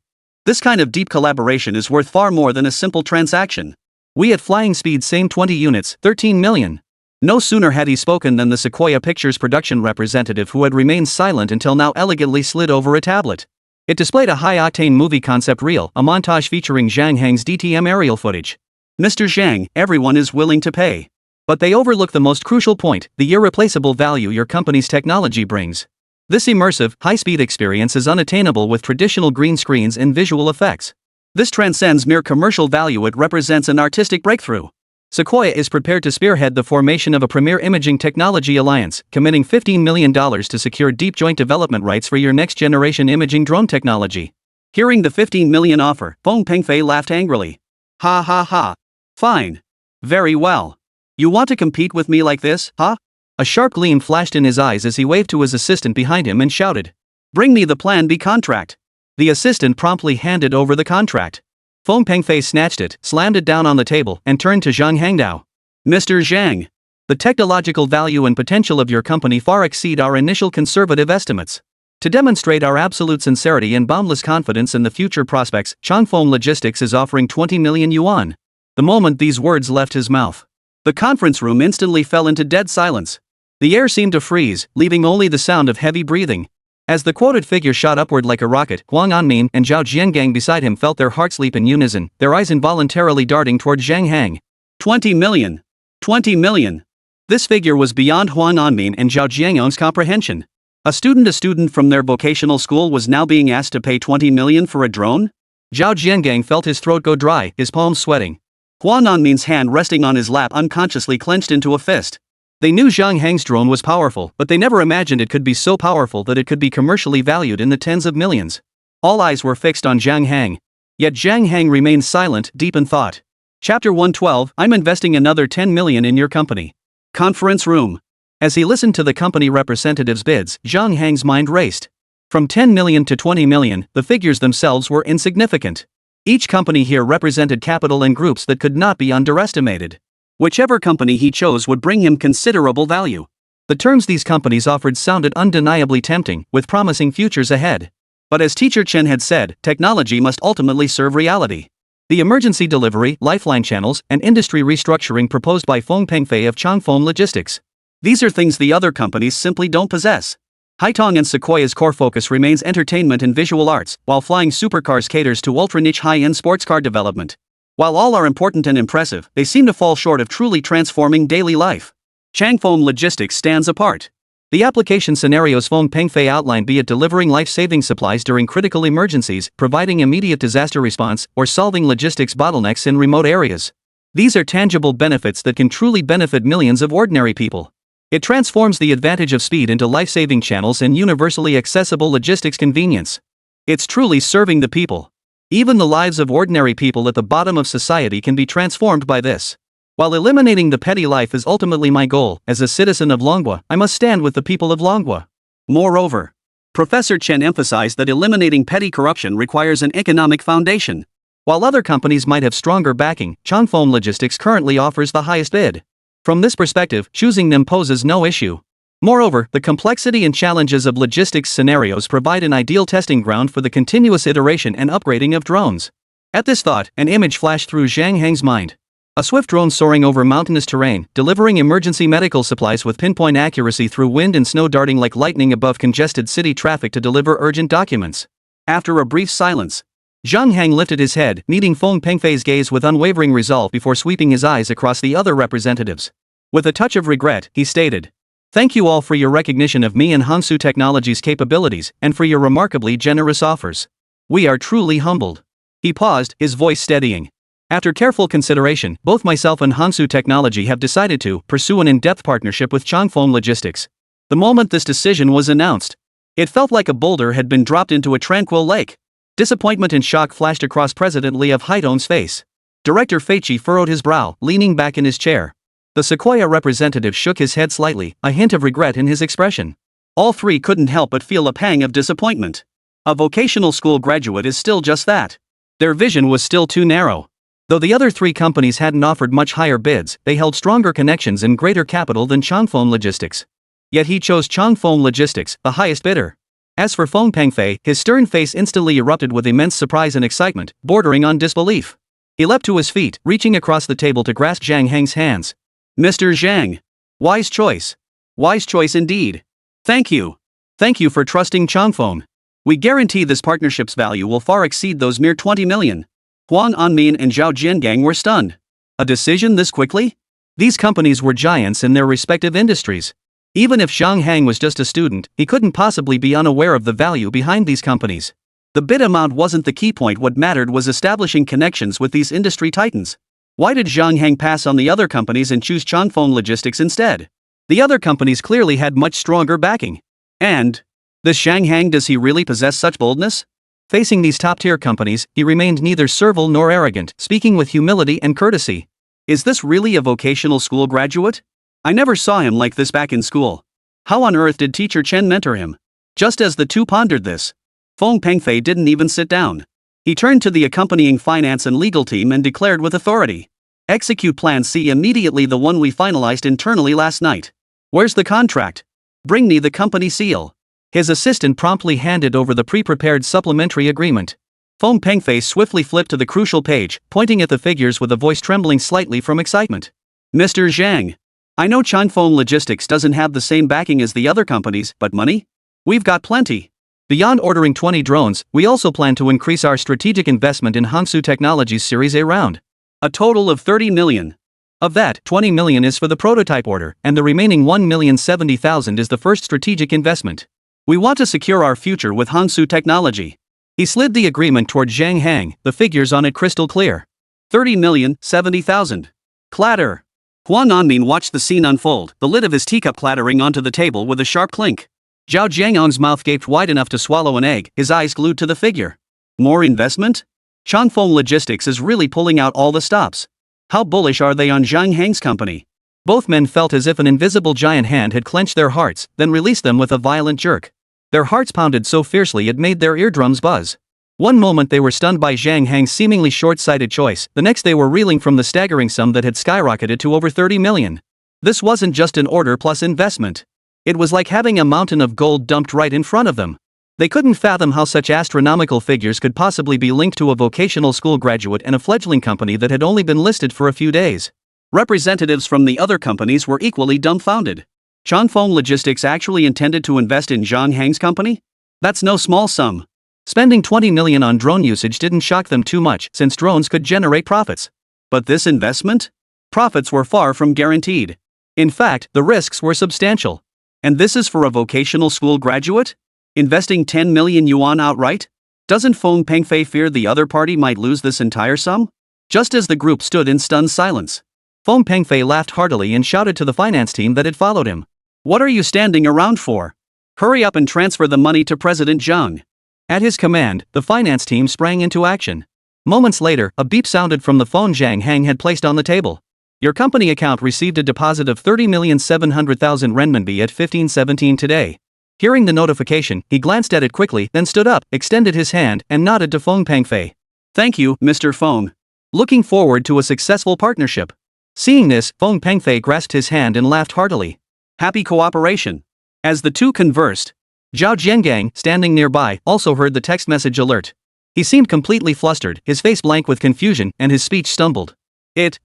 This kind of deep collaboration is worth far more than a simple transaction. We at Flying Speed same 20 units, 13 million. No sooner had he spoken than the Sequoia Pictures production representative, who had remained silent until now, elegantly slid over a tablet. It displayed a high-octane movie concept reel, a montage featuring Zhang Hang's DTM aerial footage. Mr. Zhang, everyone is willing to pay. But they overlook the most crucial point, the irreplaceable value your company's technology brings. This immersive, high-speed experience is unattainable with traditional green screens and visual effects. This transcends mere commercial value, it represents an artistic breakthrough. Sequoia is prepared to spearhead the formation of a premier imaging technology alliance, committing $15 million to secure deep joint development rights for your next-generation imaging drone technology. Hearing the 15 million offer, Feng Pengfei laughed angrily. Ha ha ha. Fine. Very well. You want to compete with me like this, huh? A sharp gleam flashed in his eyes as he waved to his assistant behind him and shouted, "Bring me the Plan B contract." The assistant promptly handed over the contract. Feng Pengfei snatched it, slammed it down on the table, and turned to Zhang Hangdao. Mr. Zhang, the technological value and potential of your company far exceed our initial conservative estimates. To demonstrate our absolute sincerity and boundless confidence in the future prospects, Changfeng Logistics is offering 20 million yuan. The moment these words left his mouth, the conference room instantly fell into dead silence. The air seemed to freeze, leaving only the sound of heavy breathing. As the quoted figure shot upward like a rocket, Huang Anmin and Zhao Jiangang beside him felt their hearts leap in unison, their eyes involuntarily darting toward Zhang Hang. 20 million. 20 million. This figure was beyond Huang Anmin and Zhao Jiangang's comprehension. A student from their vocational school was now being asked to pay 20 million for a drone? Zhao Jiangang felt his throat go dry, his palms sweating. Huang Anmin's hand resting on his lap unconsciously clenched into a fist. They knew Zhang Hang's drone was powerful, but they never imagined it could be so powerful that it could be commercially valued in the tens of millions. All eyes were fixed on Zhang Hang. Yet Zhang Hang remained silent, deep in thought. Chapter 112, I'm investing another 10 million in your company. Conference room. As he listened to the company representative's bids, Zhang Hang's mind raced. From 10 million to 20 million, the figures themselves were insignificant. Each company here represented capital and groups that could not be underestimated. Whichever company he chose would bring him considerable value. The terms these companies offered sounded undeniably tempting, with promising futures ahead. But as Teacher Chen had said, technology must ultimately serve reality. The emergency delivery, lifeline channels, and industry restructuring proposed by Feng Pengfei of Changfeng Logistics. These are things the other companies simply don't possess. Haitong and Sequoia's core focus remains entertainment and visual arts, while Flying Supercars caters to ultra-niche high-end sports car development. While all are important and impressive, they seem to fall short of truly transforming daily life. Changfeng Logistics stands apart. The application scenarios Feng Pengfei outlined, be it delivering life-saving supplies during critical emergencies, providing immediate disaster response, or solving logistics bottlenecks in remote areas. These are tangible benefits that can truly benefit millions of ordinary people. It transforms the advantage of speed into life-saving channels and universally accessible logistics convenience. It's truly serving the people. Even the lives of ordinary people at the bottom of society can be transformed by this. While eliminating the petty life is ultimately my goal, as a citizen of Longguo, I must stand with the people of Longguo. Moreover, Professor Chen emphasized that eliminating petty corruption requires an economic foundation. While other companies might have stronger backing, Changfeng Logistics currently offers the highest bid. From this perspective, choosing them poses no issue. Moreover, the complexity and challenges of logistics scenarios provide an ideal testing ground for the continuous iteration and upgrading of drones. At this thought, an image flashed through Zhang Heng's mind. A swift drone soaring over mountainous terrain, delivering emergency medical supplies with pinpoint accuracy through wind and snow, darting like lightning above congested city traffic to deliver urgent documents. After a brief silence, Zhang Heng lifted his head, meeting Feng Pengfei's gaze with unwavering resolve before sweeping his eyes across the other representatives. With a touch of regret, he stated, "Thank you all for your recognition of me and Hangsu Technology's capabilities, and for your remarkably generous offers. We are truly humbled." He paused, his voice steadying. "After careful consideration, both myself and Hangsu Technology have decided to pursue an in-depth partnership with Changfeng Logistics." The moment this decision was announced, it felt like a boulder had been dropped into a tranquil lake. Disappointment and shock flashed across President Li of Haidong's face. Director Feiqi furrowed his brow, leaning back in his chair. The Sequoia representative shook his head slightly, a hint of regret in his expression. All three couldn't help but feel a pang of disappointment. A vocational school graduate is still just that. Their vision was still too narrow. Though the other three companies hadn't offered much higher bids, they held stronger connections and greater capital than Changfeng Logistics. Yet he chose Changfeng Logistics, the highest bidder. As for Feng Pengfei, his stern face instantly erupted with immense surprise and excitement, bordering on disbelief. He leapt to his feet, reaching across the table to grasp Zhang Heng's hands. "Mr. Zhang. Wise choice. Wise choice indeed. Thank you. Thank you for trusting Changfeng. We guarantee this partnership's value will far exceed those mere 20 million. Huang Anmin and Zhao Jiangang were stunned. A decision this quickly? These companies were giants in their respective industries. Even if Zhang Heng was just a student, he couldn't possibly be unaware of the value behind these companies. The bid amount wasn't the key point, what mattered was establishing connections with these industry titans. Why did Zhang Heng pass on the other companies and choose Changfeng Logistics instead? The other companies clearly had much stronger backing. And this Zhang Heng, does he really possess such boldness? Facing these top-tier companies, he remained neither servile nor arrogant, speaking with humility and courtesy. Is this really a vocational school graduate? I never saw him like this back in school. How on earth did teacher Chen mentor him? Just as the two pondered this, Feng Pengfei didn't even sit down. He turned to the accompanying finance and legal team and declared with authority, "Execute Plan C immediately, the one we finalized internally last night. Where's the contract? Bring me the company seal." His assistant promptly handed over the pre-prepared supplementary agreement. Feng Pengfei swiftly flipped to the crucial page, pointing at the figures with a voice trembling slightly from excitement. "Mr. Zhang, I know Changfeng Logistics doesn't have the same backing as the other companies, but money? We've got plenty. Beyond ordering 20 drones, we also plan to increase our strategic investment in Hangsu Technology's Series A round. A total of 30 million. Of that, 20 million is for the prototype order, and the remaining 1,070,000 is the first strategic investment. We want to secure our future with Hangsu Technology." He slid the agreement toward Zhang Heng, the figures on it crystal clear. 30,070,000. Clatter. Huang Anmin watched the scene unfold, the lid of his teacup clattering onto the table with a sharp clink. Zhao Jiangong's mouth gaped wide enough to swallow an egg, his eyes glued to the figure. More investment? Changfeng Logistics is really pulling out all the stops. How bullish are they on Zhang Heng's company? Both men felt as if an invisible giant hand had clenched their hearts, then released them with a violent jerk. Their hearts pounded so fiercely it made their eardrums buzz. One moment they were stunned by Zhang Heng's seemingly short-sighted choice, the next they were reeling from the staggering sum that had skyrocketed to over 30 million. This wasn't just an order plus investment. It was like having a mountain of gold dumped right in front of them. They couldn't fathom how such astronomical figures could possibly be linked to a vocational school graduate and a fledgling company that had only been listed for a few days. Representatives from the other companies were equally dumbfounded. Changfeng Logistics actually intended to invest in Zhang Heng's company? That's no small sum. Spending 20 million on drone usage didn't shock them too much since drones could generate profits. But this investment? Profits were far from guaranteed. In fact, the risks were substantial. And this is for a vocational school graduate? Investing 10 million yuan outright? Doesn't Feng Pengfei fear the other party might lose this entire sum? Just as the group stood in stunned silence, Feng Pengfei laughed heartily and shouted to the finance team that had followed him. "What are you standing around for? Hurry up and transfer the money to President Zhang." At his command, the finance team sprang into action. Moments later, a beep sounded from the phone Zhang Hang had placed on the table. "Your company account received a deposit of 30,700,000 renminbi at 15:17 today." Hearing the notification, he glanced at it quickly, then stood up, extended his hand, and nodded to Feng Pengfei. "Thank you, Mr. Feng. Looking forward to a successful partnership." Seeing this, Feng Pengfei grasped his hand and laughed heartily. Happy cooperation. As the two conversed, Zhao Jiangang, standing nearby, also heard the text message alert. He seemed completely flustered, his face blank with confusion, and his speech stumbled. It's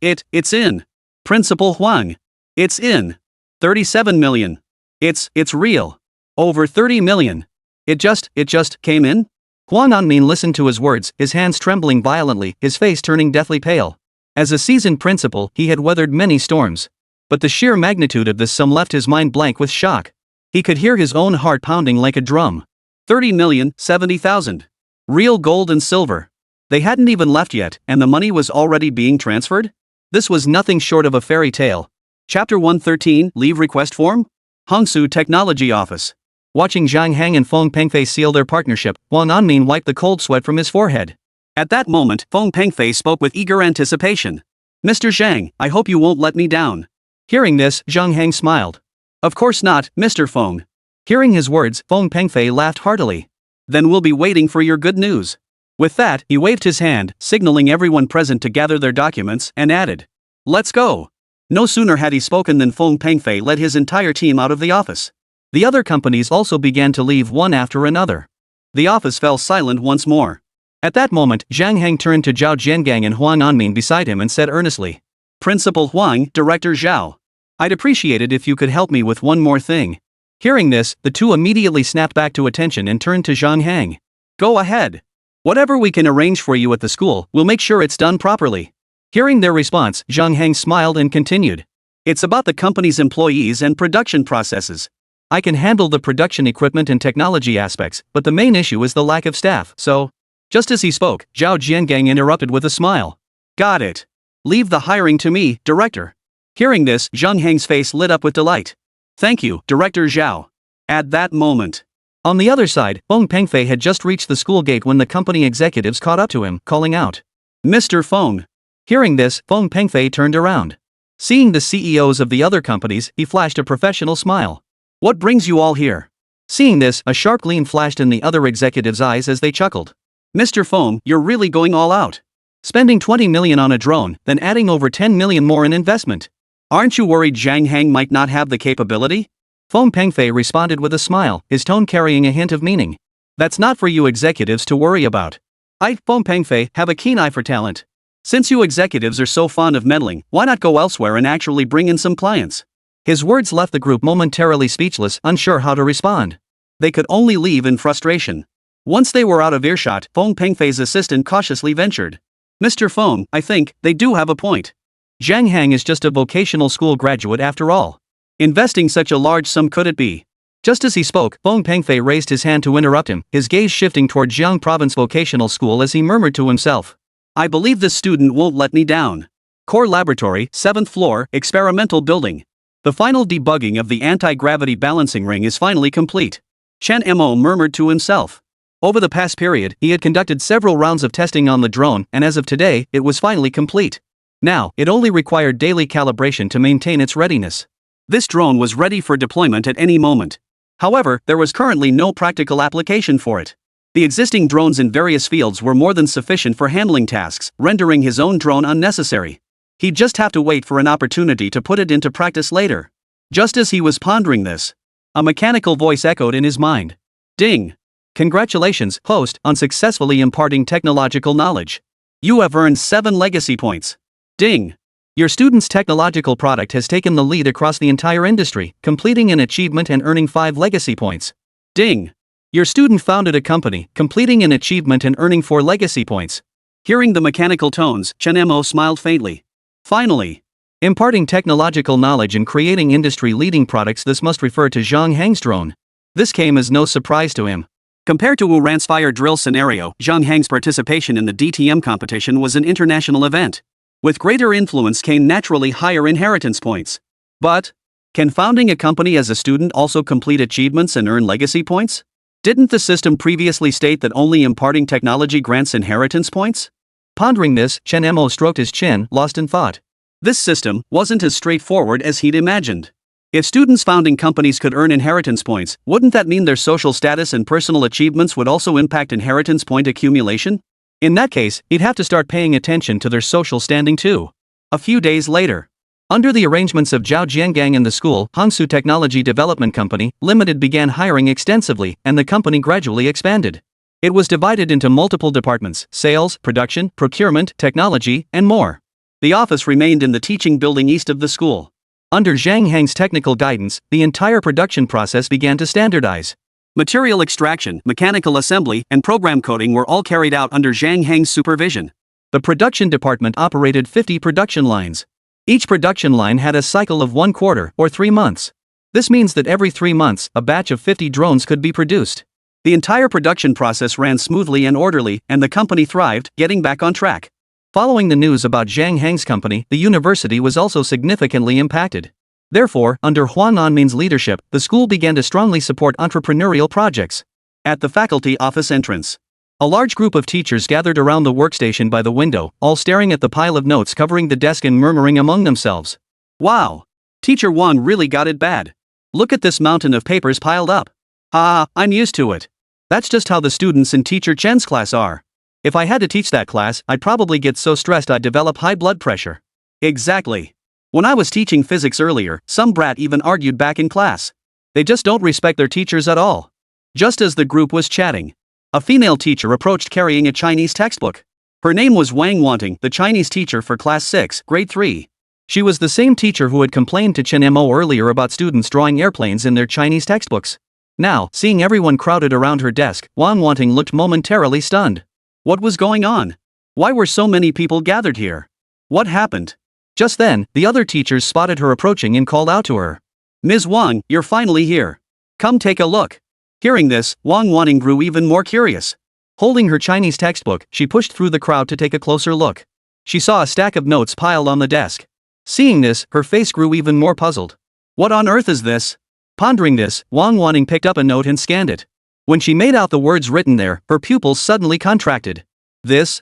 in. Principal Huang. It's in. 37 million. It's real. Over 30 million. It just came in?" Huang Anmin listened to his words, his hands trembling violently, his face turning deathly pale. As a seasoned principal, he had weathered many storms. But the sheer magnitude of this sum left his mind blank with shock. He could hear his own heart pounding like a drum. 30,070,000. Real gold and silver. They hadn't even left yet, and the money was already being transferred? This was nothing short of a fairy tale. Chapter 113, Leave Request Form? Hangzhou Technology Office. Watching Zhang Hang and Feng Pengfei seal their partnership, Huang Anmin wiped the cold sweat from his forehead. At that moment, Feng Pengfei spoke with eager anticipation. "Mr. Zhang, I hope you won't let me down." Hearing this, Zhang Hang smiled. "Of course not, Mr. Feng." Hearing his words, Feng Pengfei laughed heartily. "Then we'll be waiting for your good news." With that, he waved his hand, signaling everyone present to gather their documents, and added, "Let's go." No sooner had he spoken than Feng Pengfei led his entire team out of the office. The other companies also began to leave one after another. The office fell silent once more. At that moment, Zhang Hang turned to Zhao Jiangang and Huang Anmin beside him and said earnestly, "Principal Huang, Director Zhao. I'd appreciate it if you could help me with one more thing." Hearing this, the two immediately snapped back to attention and turned to Zhang Hang. "Go ahead. Whatever we can arrange for you at the school, we'll make sure it's done properly." Hearing their response, Zhang Hang smiled and continued. "It's about the company's employees and production processes. I can handle the production equipment and technology aspects, but the main issue is the lack of staff, so..." Just as he spoke, Zhao Jiangang interrupted with a smile. "Got it. Leave the hiring to me, Director." Hearing this, Zhang Hang's face lit up with delight. "Thank you, Director Zhao." At that moment, on the other side, Feng Pengfei had just reached the school gate when the company executives caught up to him, calling out, "Mr. Feng." Hearing this, Feng Pengfei turned around. Seeing the CEOs of the other companies, he flashed a professional smile. "What brings you all here?" Seeing this, a sharp gleam flashed in the other executives' eyes as they chuckled. "Mr. Feng, you're really going all out. Spending 20 million on a drone, then adding over 10 million more in investment. Aren't you worried Zhang Hang might not have the capability?" Feng Pengfei responded with a smile, his tone carrying a hint of meaning. "That's not for you executives to worry about. I, Feng Pengfei, have a keen eye for talent. Since you executives are so fond of meddling, why not go elsewhere and actually bring in some clients?" His words left the group momentarily speechless, unsure how to respond. They could only leave in frustration. Once they were out of earshot, Feng Pengfei's assistant cautiously ventured, "Mr. Feng, I think they do have a point. Zhang Hang is just a vocational school graduate after all. Investing such a large sum could it be?" Just as he spoke, Feng Pengfei raised his hand to interrupt him, his gaze shifting toward Jiang Province Vocational School as he murmured to himself, "I believe this student won't let me down. Core Laboratory, 7th floor, experimental building. The final debugging of the anti-gravity balancing ring is finally complete." Chen Mo murmured to himself. Over the past period, he had conducted several rounds of testing on the drone, and as of today, it was finally complete. Now, it only required daily calibration to maintain its readiness. This drone was ready for deployment at any moment. However, there was currently no practical application for it. The existing drones in various fields were more than sufficient for handling tasks, rendering his own drone unnecessary. He'd just have to wait for an opportunity to put it into practice later. Just as he was pondering this, a mechanical voice echoed in his mind. Ding! "Congratulations, host, on successfully imparting technological knowledge. You have earned 7 legacy points." Ding! Your student's technological product has taken the lead across the entire industry, completing an achievement and earning 5 legacy points. Ding! Your student founded a company, completing an achievement and earning 4 legacy points. Hearing the mechanical tones, Chen Mo smiled faintly. Finally. Imparting technological knowledge and creating industry-leading products. This must refer to Zhang Hang's drone. This came as no surprise to him. Compared to Wu Ran's fire drill scenario, Zhang Hang's participation in the DTM competition was an international event. With greater influence came naturally higher inheritance points. But, can founding a company as a student also complete achievements and earn legacy points? Didn't the system previously state that only imparting technology grants inheritance points? Pondering this, Chen Mo stroked his chin, lost in thought. This system wasn't as straightforward as he'd imagined. If students founding companies could earn inheritance points, wouldn't that mean their social status and personal achievements would also impact inheritance point accumulation? In that case, he'd have to start paying attention to their social standing too. A few days later, under the arrangements of Zhao Jiangang and the school, Hangsu Technology Development Company Limited began hiring extensively, and the company gradually expanded. It was divided into multiple departments: sales, production, procurement, technology, and more. The office remained in the teaching building east of the school. Under Zhang Hang's technical guidance, the entire production process began to standardize. Material extraction, mechanical assembly, and program coding were all carried out under Zhang Hang's supervision. The production department operated 50 production lines. Each production line had a cycle of 1 quarter, or 3 months. This means that every 3 months, a batch of 50 drones could be produced. The entire production process ran smoothly and orderly, and the company thrived, getting back on track. Following the news about Zhang Hang's company, the university was also significantly impacted. Therefore, under Huan Anmin's leadership, the school began to strongly support entrepreneurial projects. At the faculty office entrance, a large group of teachers gathered around the workstation by the window, all staring at the pile of notes covering the desk and murmuring among themselves. Wow! Teacher Wang really got it bad. Look at this mountain of papers piled up. I'm used to it. That's just how the students in Teacher Chen's class are. If I had to teach that class, I'd probably get so stressed I'd develop high blood pressure. Exactly. When I was teaching physics earlier, some brat even argued back in class. They just don't respect their teachers at all. Just as the group was chatting, a female teacher approached carrying a Chinese textbook. Her name was Wang Wanting, the Chinese teacher for class 6, grade 3. She was the same teacher who had complained to Chen Mo earlier about students drawing airplanes in their Chinese textbooks. Now, seeing everyone crowded around her desk, Wang Wanting looked momentarily stunned. What was going on? Why were so many people gathered here? What happened? Just then, the other teachers spotted her approaching and called out to her. Ms. Wang, you're finally here. Come take a look. Hearing this, Wang Wanting grew even more curious. Holding her Chinese textbook, she pushed through the crowd to take a closer look. She saw a stack of notes piled on the desk. Seeing this, her face grew even more puzzled. What on earth is this? Pondering this, Wang Wanting picked up a note and scanned it. When she made out the words written there, her pupils suddenly contracted. This?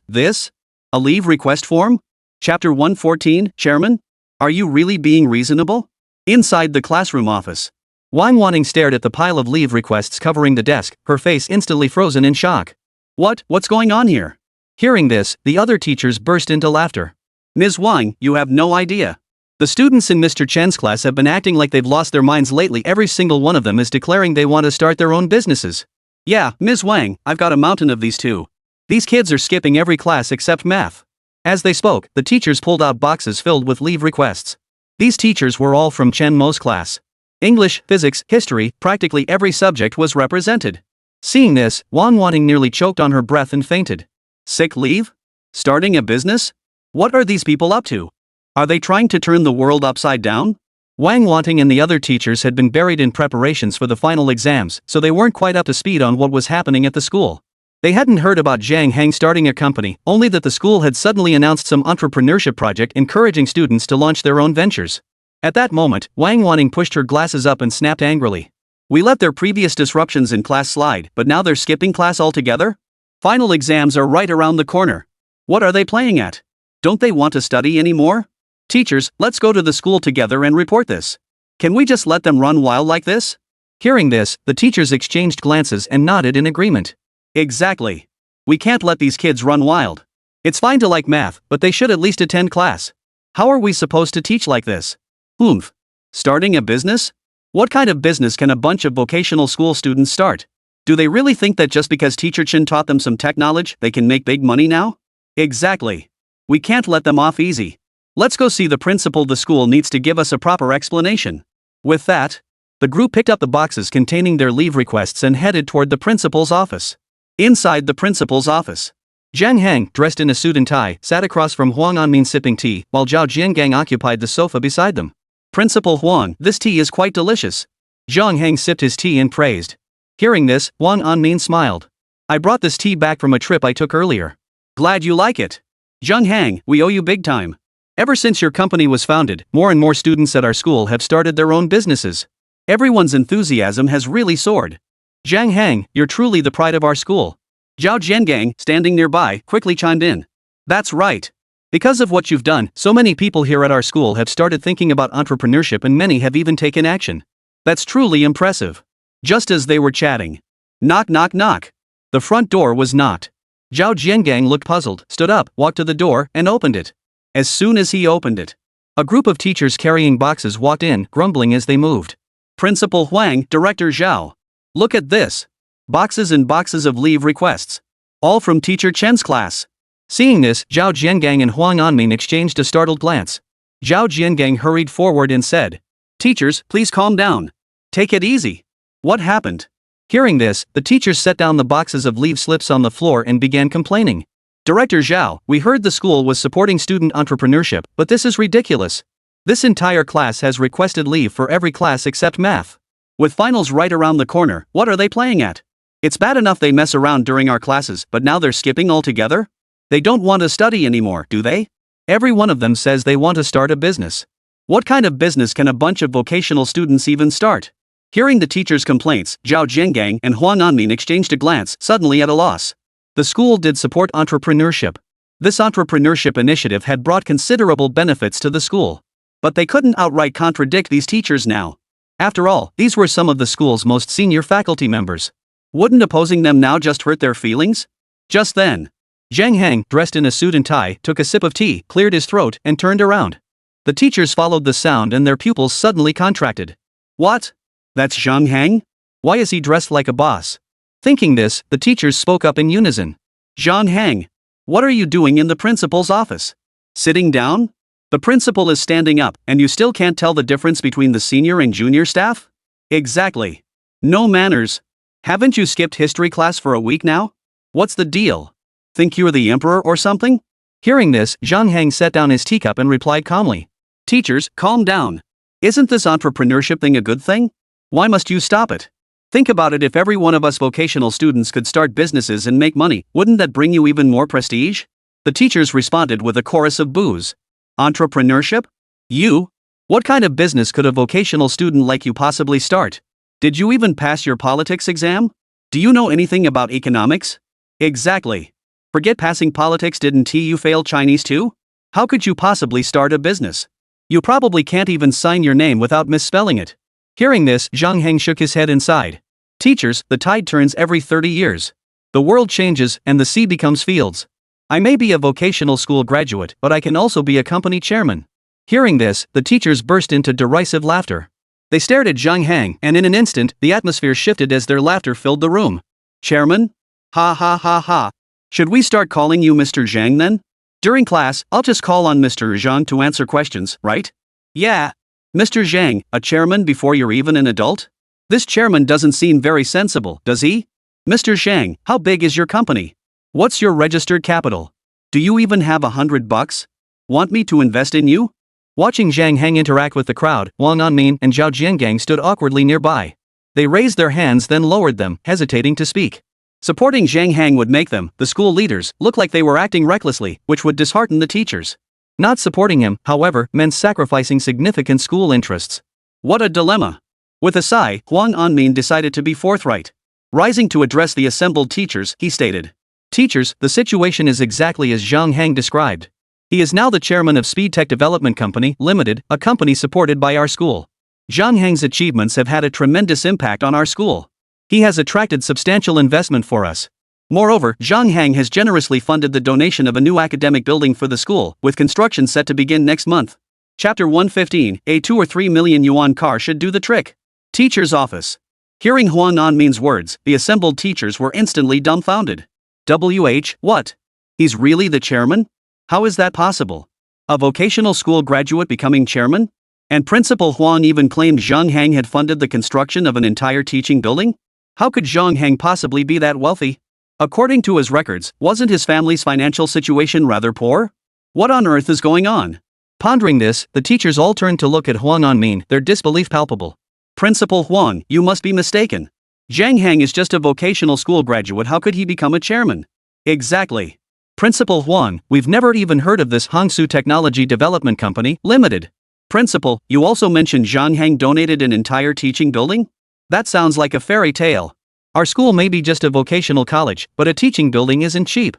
A leave request form? Chapter 114, Chairman? Are you really being reasonable? Inside the classroom office, Wang Wanting stared at the pile of leave requests covering the desk, her face instantly frozen in shock. What's going on here? Hearing this, the other teachers burst into laughter. Ms. Wang, you have no idea. The students in Mr. Chen's class have been acting like they've lost their minds lately. Every single one of them is declaring they want to start their own businesses. Yeah, Ms. Wang, I've got a mountain of these too. These kids are skipping every class except math. As they spoke, the teachers pulled out boxes filled with leave requests. These teachers were all from Chen Mo's class. English, physics, history, practically every subject was represented. Seeing this, Wang Wanting nearly choked on her breath and fainted. Sick leave? Starting a business? What are these people up to? Are they trying to turn the world upside down? Wang Wanting and the other teachers had been buried in preparations for the final exams, so they weren't quite up to speed on what was happening at the school. They hadn't heard about Zhang Hang starting a company, only that the school had suddenly announced some entrepreneurship project encouraging students to launch their own ventures. At that moment, Wang Wanting pushed her glasses up and snapped angrily. We let their previous disruptions in class slide, but now they're skipping class altogether? Final exams are right around the corner. What are they playing at? Don't they want to study anymore? Teachers, let's go to the school together and report this. Can we just let them run wild like this? Hearing this, the teachers exchanged glances and nodded in agreement. Exactly. We can't let these kids run wild. It's fine to like math, but they should at least attend class. How are we supposed to teach like this? Starting a business? What kind of business can a bunch of vocational school students start? Do they really think that just because Teacher Chen taught them some tech knowledge, they can make big money now? Exactly. We can't let them off easy. Let's go see the principal. The school needs to give us a proper explanation. With that, The group picked up the boxes containing their leave requests and headed toward the principal's office. Inside the principal's office, Zhang Hang, dressed in a suit and tie, sat across from Huang Anmin sipping tea, while Zhao Jiangang occupied the sofa beside them. Principal Huang, this tea is quite delicious. Zhang Hang sipped his tea and praised. Hearing this, Huang Anmin smiled. I brought this tea back from a trip I took earlier. Glad you like it. Zhang Hang, we owe you big time. Ever since your company was founded, more and more students at our school have started their own businesses. Everyone's enthusiasm has really soared. Zhang Hang, you're truly the pride of our school. Zhao Jiangang, standing nearby, quickly chimed in. That's right. Because of what you've done, so many people here at our school have started thinking about entrepreneurship and many have even taken action. That's truly impressive. Just as they were chatting. Knock knock knock. The front door was knocked. Zhao Jiangang looked puzzled, stood up, walked to the door, and opened it. As soon as he opened it, a group of teachers carrying boxes walked in, grumbling as they moved. Principal Huang, Director Zhao. Look at this. Boxes and boxes of leave requests. All from Teacher Chen's class. Seeing this, Zhao Jiangang and Huang Anmin exchanged a startled glance. Zhao Jiangang hurried forward and said, Teachers, please calm down. Take it easy. What happened? Hearing this, the teachers set down the boxes of leave slips on the floor and began complaining. Director Zhao, we heard the school was supporting student entrepreneurship, but this is ridiculous. This entire class has requested leave for every class except math. With finals right around the corner, what are they playing at? It's bad enough they mess around during our classes, but now they're skipping altogether? They don't want to study anymore, do they? Every one of them says they want to start a business. What kind of business can a bunch of vocational students even start? Hearing the teachers' complaints, Zhao Jiangang and Huang Anmin exchanged a glance, suddenly at a loss. The school did support entrepreneurship. This entrepreneurship initiative had brought considerable benefits to the school. But they couldn't outright contradict these teachers now. After all, these were some of the school's most senior faculty members. Wouldn't opposing them now just hurt their feelings? Just then, Zhang Hang, dressed in a suit and tie, took a sip of tea, cleared his throat, and turned around. The teachers followed the sound and their pupils suddenly contracted. What? That's Zhang Hang? Why is he dressed like a boss? Thinking this, the teachers spoke up in unison. Zhang Hang, what are you doing in the principal's office? Sitting down? The principal is standing up, and you still can't tell the difference between the senior and junior staff? Exactly. No manners. Haven't you skipped history class for a week now? What's the deal? Think you're the emperor or something? Hearing this, Zhang Hang set down his teacup and replied calmly. Teachers, calm down. Isn't this entrepreneurship thing a good thing? Why must you stop it? Think about it, if every one of us vocational students could start businesses and make money, wouldn't that bring you even more prestige? The teachers responded with a chorus of boos. Entrepreneurship? You? What kind of business could a vocational student like you possibly start? Did you even pass your politics exam? Do you know anything about economics? Exactly. Forget passing politics, didn't you fail Chinese too? How could you possibly start a business? You probably can't even sign your name without misspelling it. Hearing this, Zhang Heng shook his head and sighed. Teachers, the tide turns every 30 years. The world changes and the sea becomes fields. I may be a vocational school graduate, but I can also be a company chairman. Hearing this, the teachers burst into derisive laughter. They stared at Zhang Hang, and in an instant, the atmosphere shifted as their laughter filled the room. Chairman? Ha ha ha ha. Should we start calling you Mr. Zhang then? During class, I'll just call on Mr. Zhang to answer questions, right? Yeah. Mr. Zhang, a chairman before you're even an adult? This chairman doesn't seem very sensible, does he? Mr. Zhang, how big is your company? What's your registered capital? Do you even have $100? Want me to invest in you? Watching Zhang Heng interact with the crowd, Wang Anmin and Zhao Jiangang stood awkwardly nearby. They raised their hands then lowered them, hesitating to speak. Supporting Zhang Heng would make them, the school leaders, look like they were acting recklessly, which would dishearten the teachers. Not supporting him, however, meant sacrificing significant school interests. What a dilemma! With a sigh, Huang Anmin decided to be forthright. Rising to address the assembled teachers, he stated, Teachers, the situation is exactly as Zhang Heng described. He is now the chairman of Speed Tech Development Company, Limited, a company supported by our school. Zhang Heng's achievements have had a tremendous impact on our school. He has attracted substantial investment for us. Moreover, Zhang Heng has generously funded the donation of a new academic building for the school, with construction set to begin next month. Chapter 115, a 2 or 3 million yuan car should do the trick. Teacher's office. Hearing Huang Anmin's words, the assembled teachers were instantly dumbfounded. What? He's really the chairman? How is that possible? A vocational school graduate becoming chairman? And Principal Huang even claimed Zhang Hang had funded the construction of an entire teaching building? How could Zhang Hang possibly be that wealthy? According to his records, wasn't his family's financial situation rather poor? What on earth is going on? Pondering this, the teachers all turned to look at Huang Anmin, their disbelief palpable. Principal Huang, you must be mistaken. Zhang Hang is just a vocational school graduate, how could he become a chairman? Exactly. Principal Huang, we've never even heard of this Hangsu Technology Development Company, Limited. Principal, you also mentioned Zhang Hang donated an entire teaching building? That sounds like a fairy tale. Our school may be just a vocational college, but a teaching building isn't cheap.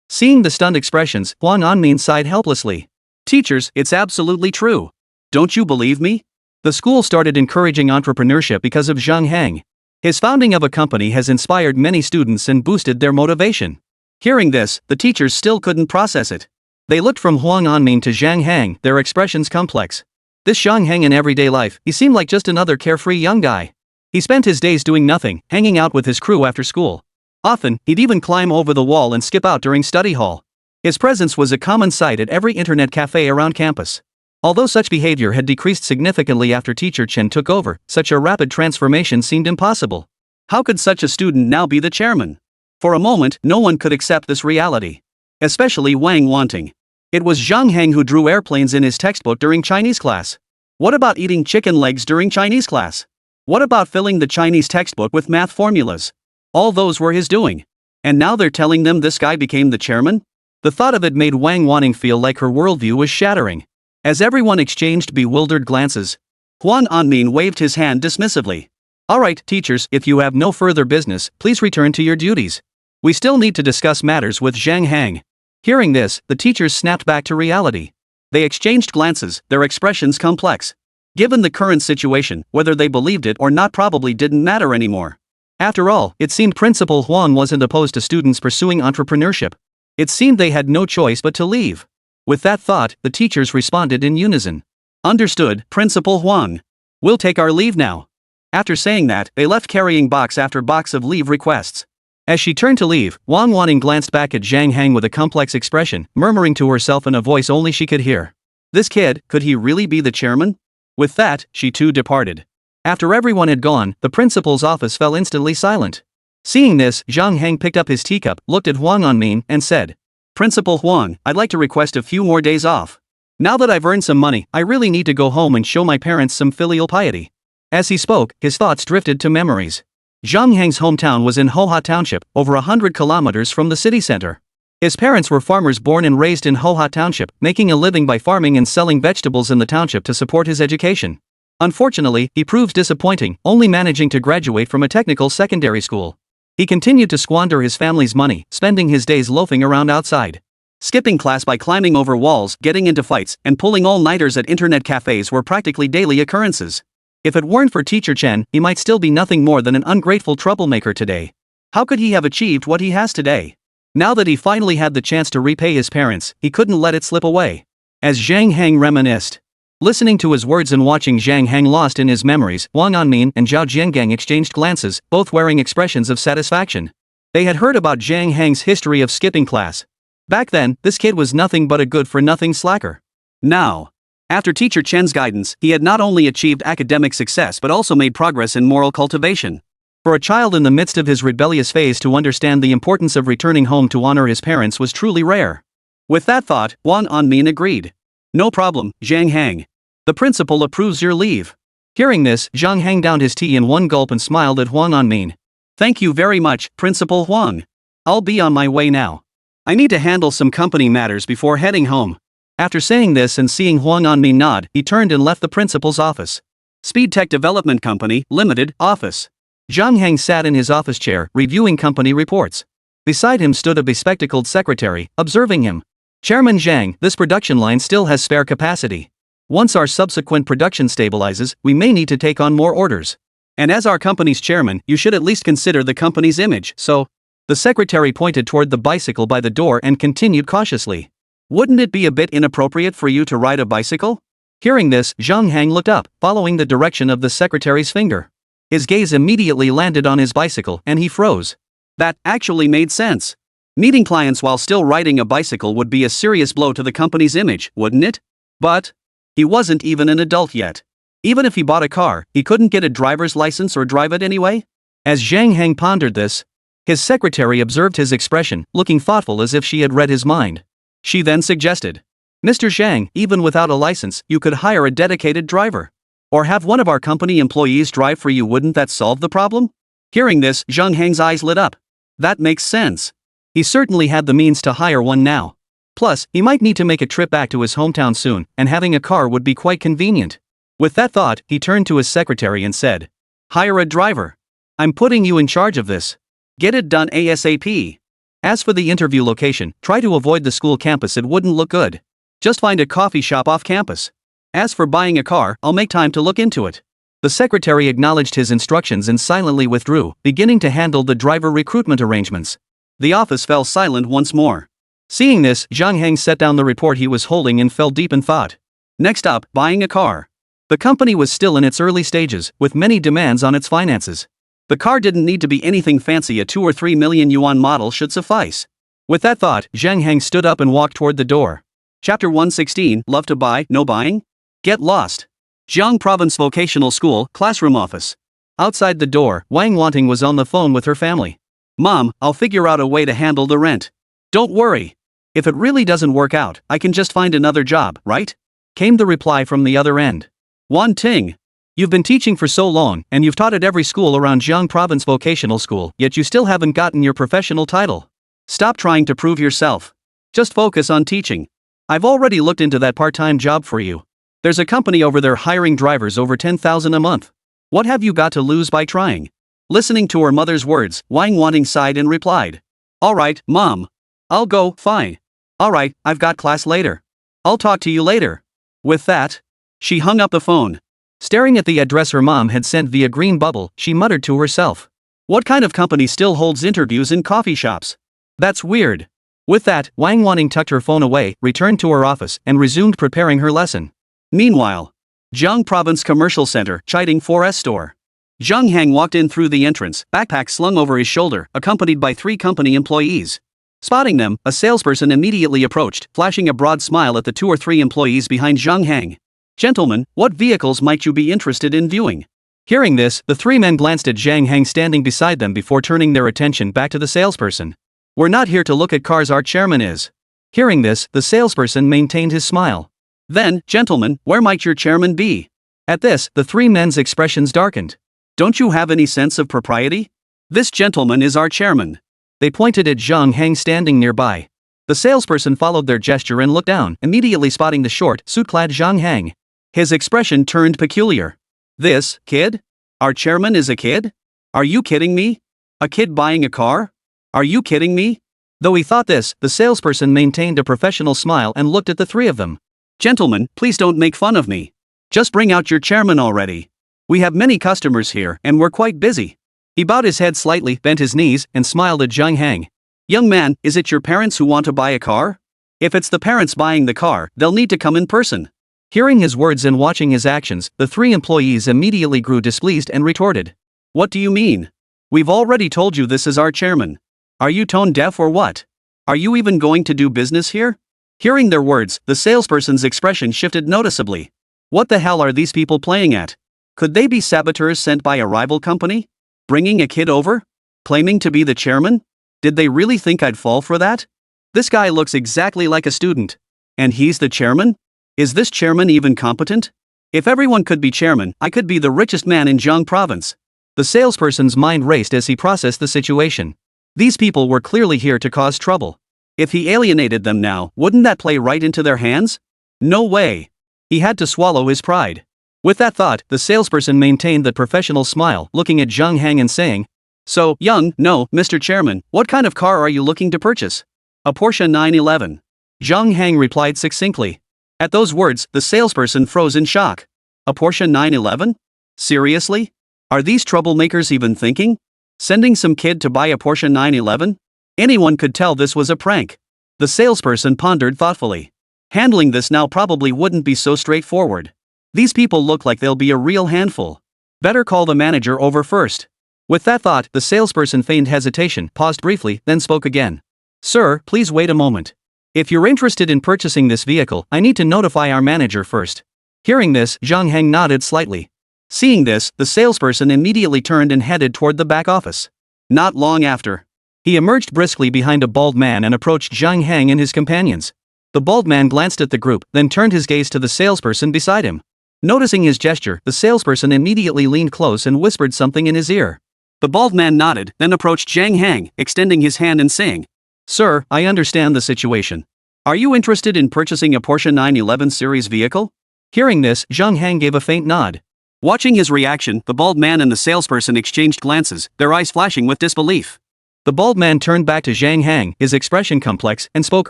Seeing the stunned expressions, Huang Anmin sighed helplessly. Teachers, it's absolutely true. Don't you believe me? The school started encouraging entrepreneurship because of Zhang Hang. His founding of a company has inspired many students and boosted their motivation. Hearing this, the teachers still couldn't process it. They looked from Huang Anmin to Zhang Hang, their expressions complex. This Zhang Hang in everyday life, he seemed like just another carefree young guy. He spent his days doing nothing, hanging out with his crew after school. Often, he'd even climb over the wall and skip out during study hall. His presence was a common sight at every internet cafe around campus. Although such behavior had decreased significantly after teacher Chen took over, such a rapid transformation seemed impossible. How could such a student now be the chairman? For a moment, no one could accept this reality. Especially Wang Wanting. It was Zhang Hang who drew airplanes in his textbook during Chinese class. What about eating chicken legs during Chinese class? What about filling the Chinese textbook with math formulas? All those were his doing. And now they're telling them this guy became the chairman? The thought of it made Wang Wanting feel like her worldview was shattering. As everyone exchanged bewildered glances, Huang Anmin waved his hand dismissively. Alright, teachers, if you have no further business, please return to your duties. We still need to discuss matters with Zhang Hang. Hearing this, the teachers snapped back to reality. They exchanged glances, their expressions complex. Given the current situation, whether they believed it or not probably didn't matter anymore. After all, it seemed Principal Huang wasn't opposed to students pursuing entrepreneurship. It seemed they had no choice but to leave. With that thought, the teachers responded in unison. Understood, Principal Huang. We'll take our leave now. After saying that, they left carrying box after box of leave requests. As she turned to leave, Wang Wanting glanced back at Zhang Hang with a complex expression, murmuring to herself in a voice only she could hear. This kid, could he really be the chairman? With that, she too departed. After everyone had gone, the principal's office fell instantly silent. Seeing this, Zhang Hang picked up his teacup, looked at Huang Anmin, and said, Principal Huang, I'd like to request a few more days off. Now that I've earned some money, I really need to go home and show my parents some filial piety. As he spoke, his thoughts drifted to memories. Zhang Hang's hometown was in Hoha Township, over 100 kilometers from the city center. His parents were farmers born and raised in Hoha Township, making a living by farming and selling vegetables in the township to support his education. Unfortunately, he proved disappointing, only managing to graduate from a technical secondary school. He continued to squander his family's money, spending his days loafing around outside. Skipping class by climbing over walls, getting into fights, and pulling all-nighters at internet cafes were practically daily occurrences. If it weren't for teacher Chen, he might still be nothing more than an ungrateful troublemaker today. How could he have achieved what he has today? Now that he finally had the chance to repay his parents, he couldn't let it slip away. As Zhang Hang reminisced. Listening to his words and watching Zhang Hang lost in his memories, Wang Anmin and Zhao Jiangang exchanged glances, both wearing expressions of satisfaction. They had heard about Zhang Hang's history of skipping class. Back then, this kid was nothing but a good-for-nothing slacker. Now, after teacher Chen's guidance, he had not only achieved academic success but also made progress in moral cultivation. For a child in the midst of his rebellious phase to understand the importance of returning home to honor his parents was truly rare. With that thought, Wang Anmin agreed. No problem, Zhang Hang. The principal approves your leave. Hearing this, Zhang Hang downed his tea in one gulp and smiled at Huang Anmin. Thank you very much, Principal Huang. I'll be on my way now. I need to handle some company matters before heading home. After saying this and seeing Huang Anmin nod, he turned and left the principal's office. Speed Tech Development Company, Limited, office. Zhang Hang sat in his office chair, reviewing company reports. Beside him stood a bespectacled secretary, observing him. Chairman Zhang, this production line still has spare capacity. Once our subsequent production stabilizes, we may need to take on more orders. And as our company's chairman, you should at least consider the company's image, so. The secretary pointed toward the bicycle by the door and continued cautiously. Wouldn't it be a bit inappropriate for you to ride a bicycle? Hearing this, Zhang Hang looked up, following the direction of the secretary's finger. His gaze immediately landed on his bicycle and he froze. That actually made sense. Meeting clients while still riding a bicycle would be a serious blow to the company's image, wouldn't it? But He wasn't even an adult yet. Even if he bought a car, he couldn't get a driver's license or drive it anyway? As Zhang Heng pondered this, his secretary observed his expression, looking thoughtful as if she had read his mind. She then suggested, "Mr. Zhang, even without a license, you could hire a dedicated driver. Or have one of our company employees drive for you. Wouldn't that solve the problem?" Hearing this, Zhang Heng's eyes lit up. That makes sense. He certainly had the means to hire one now. Plus, he might need to make a trip back to his hometown soon, and having a car would be quite convenient. With that thought, he turned to his secretary and said, "Hire a driver. I'm putting you in charge of this. Get it done ASAP. As for the interview location, try to avoid the school campus. It wouldn't look good. Just find a coffee shop off campus. As for buying a car, I'll make time to look into it." The secretary acknowledged his instructions and silently withdrew, beginning to handle the driver recruitment arrangements. The office fell silent once more. Seeing this, Zhang Heng set down the report he was holding and fell deep in thought. Next up, buying a car. The company was still in its early stages, with many demands on its finances. The car didn't need to be anything fancy. A 2 or 3 million yuan model should suffice. With that thought, Zhang Heng stood up and walked toward the door. Chapter 116, Love to Buy, No Buying? Get Lost. Jiang Province Vocational School, Classroom Office. Outside the door, Wang Wanting was on the phone with her family. "Mom, I'll figure out a way to handle the rent. Don't worry. If it really doesn't work out, I can just find another job, right?" Came the reply from the other end. "Wan Ting. You've been teaching for so long, and you've taught at every school around Jiang Province Vocational School, yet you still haven't gotten your professional title. Stop trying to prove yourself. Just focus on teaching. I've already looked into that part-time job for you. There's a company over there hiring drivers over 10,000 a month. What have you got to lose by trying?" Listening to her mother's words, Wang Wanting sighed and replied, "All right, Mom. I'll go, fine. All right, I've got class later. I'll talk to you later." With that, she hung up the phone. Staring at the address her mom had sent via green bubble, she muttered to herself, "What kind of company still holds interviews in coffee shops? That's weird." With that, Wang Wanting tucked her phone away, returned to her office, and resumed preparing her lesson. Meanwhile, Jiang Province Commercial Center, Chiding 4S Store. Zhang Heng walked in through the entrance, backpack slung over his shoulder, accompanied by 3 company employees. Spotting them, a salesperson immediately approached, flashing a broad smile at the 2 or 3 employees behind Zhang Heng. "Gentlemen, what vehicles might you be interested in viewing?" Hearing this, the 3 men glanced at Zhang Heng standing beside them before turning their attention back to the salesperson. "We're not here to look at cars, our chairman is." Hearing this, the salesperson maintained his smile. "Then, gentlemen, where might your chairman be?" At this, the 3 men's expressions darkened. "Don't you have any sense of propriety? This gentleman is our chairman." They pointed at Zhang Heng standing nearby. The salesperson followed their gesture and looked down, immediately spotting the short, suit-clad Zhang Heng. His expression turned peculiar. "This kid? Our chairman is a kid? Are you kidding me? A kid buying a car? Are you kidding me?" Though he thought this, the salesperson maintained a professional smile and looked at the 3 of them. "Gentlemen, please don't make fun of me. Just bring out your chairman already. We have many customers here, and we're quite busy." He bowed his head slightly, bent his knees, and smiled at Zhang Heng. "Young man, is it your parents who want to buy a car? If it's the parents buying the car, they'll need to come in person." Hearing his words and watching his actions, the 3 employees immediately grew displeased and retorted, "What do you mean? We've already told you this is our chairman. Are you tone deaf or what? Are you even going to do business here?" Hearing their words, the salesperson's expression shifted noticeably. What the hell are these people playing at? Could they be saboteurs sent by a rival company? Bringing a kid over? Claiming to be the chairman? Did they really think I'd fall for that? This guy looks exactly like a student. And he's the chairman? Is this chairman even competent? If everyone could be chairman, I could be the richest man in Jiang Province. The salesperson's mind raced as he processed the situation. These people were clearly here to cause trouble. If he alienated them now, wouldn't that play right into their hands? No way. He had to swallow his pride. With that thought, the salesperson maintained the professional smile, looking at Zhang Heng and saying, "So, no, Mr. Chairman, what kind of car are you looking to purchase?" "A Porsche 911. Zhang Heng replied succinctly. At those words, the salesperson froze in shock. A Porsche 911? Seriously? Are these troublemakers even thinking? Sending some kid to buy a Porsche 911? Anyone could tell this was a prank. The salesperson pondered thoughtfully. Handling this now probably wouldn't be so straightforward. These people look like they'll be a real handful. Better call the manager over first. With that thought, the salesperson feigned hesitation, paused briefly, then spoke again. "Sir, please wait a moment. If you're interested in purchasing this vehicle, I need to notify our manager first. Hearing this, Zhang Heng nodded slightly. Seeing this, the salesperson immediately turned and headed toward the back office. Not long after, he emerged briskly behind a bald man and approached Zhang Heng and his companions. The bald man glanced at the group, then turned his gaze to the salesperson beside him. Noticing his gesture, the salesperson immediately leaned close and whispered something in his ear. The bald man nodded, then approached Zhang Heng, extending his hand and saying, "Sir, I understand the situation. Are you interested in purchasing a Porsche 911 series vehicle?" Hearing this, Zhang Heng gave a faint nod. Watching his reaction, the bald man and the salesperson exchanged glances, their eyes flashing with disbelief. The bald man turned back to Zhang Heng, his expression complex, and spoke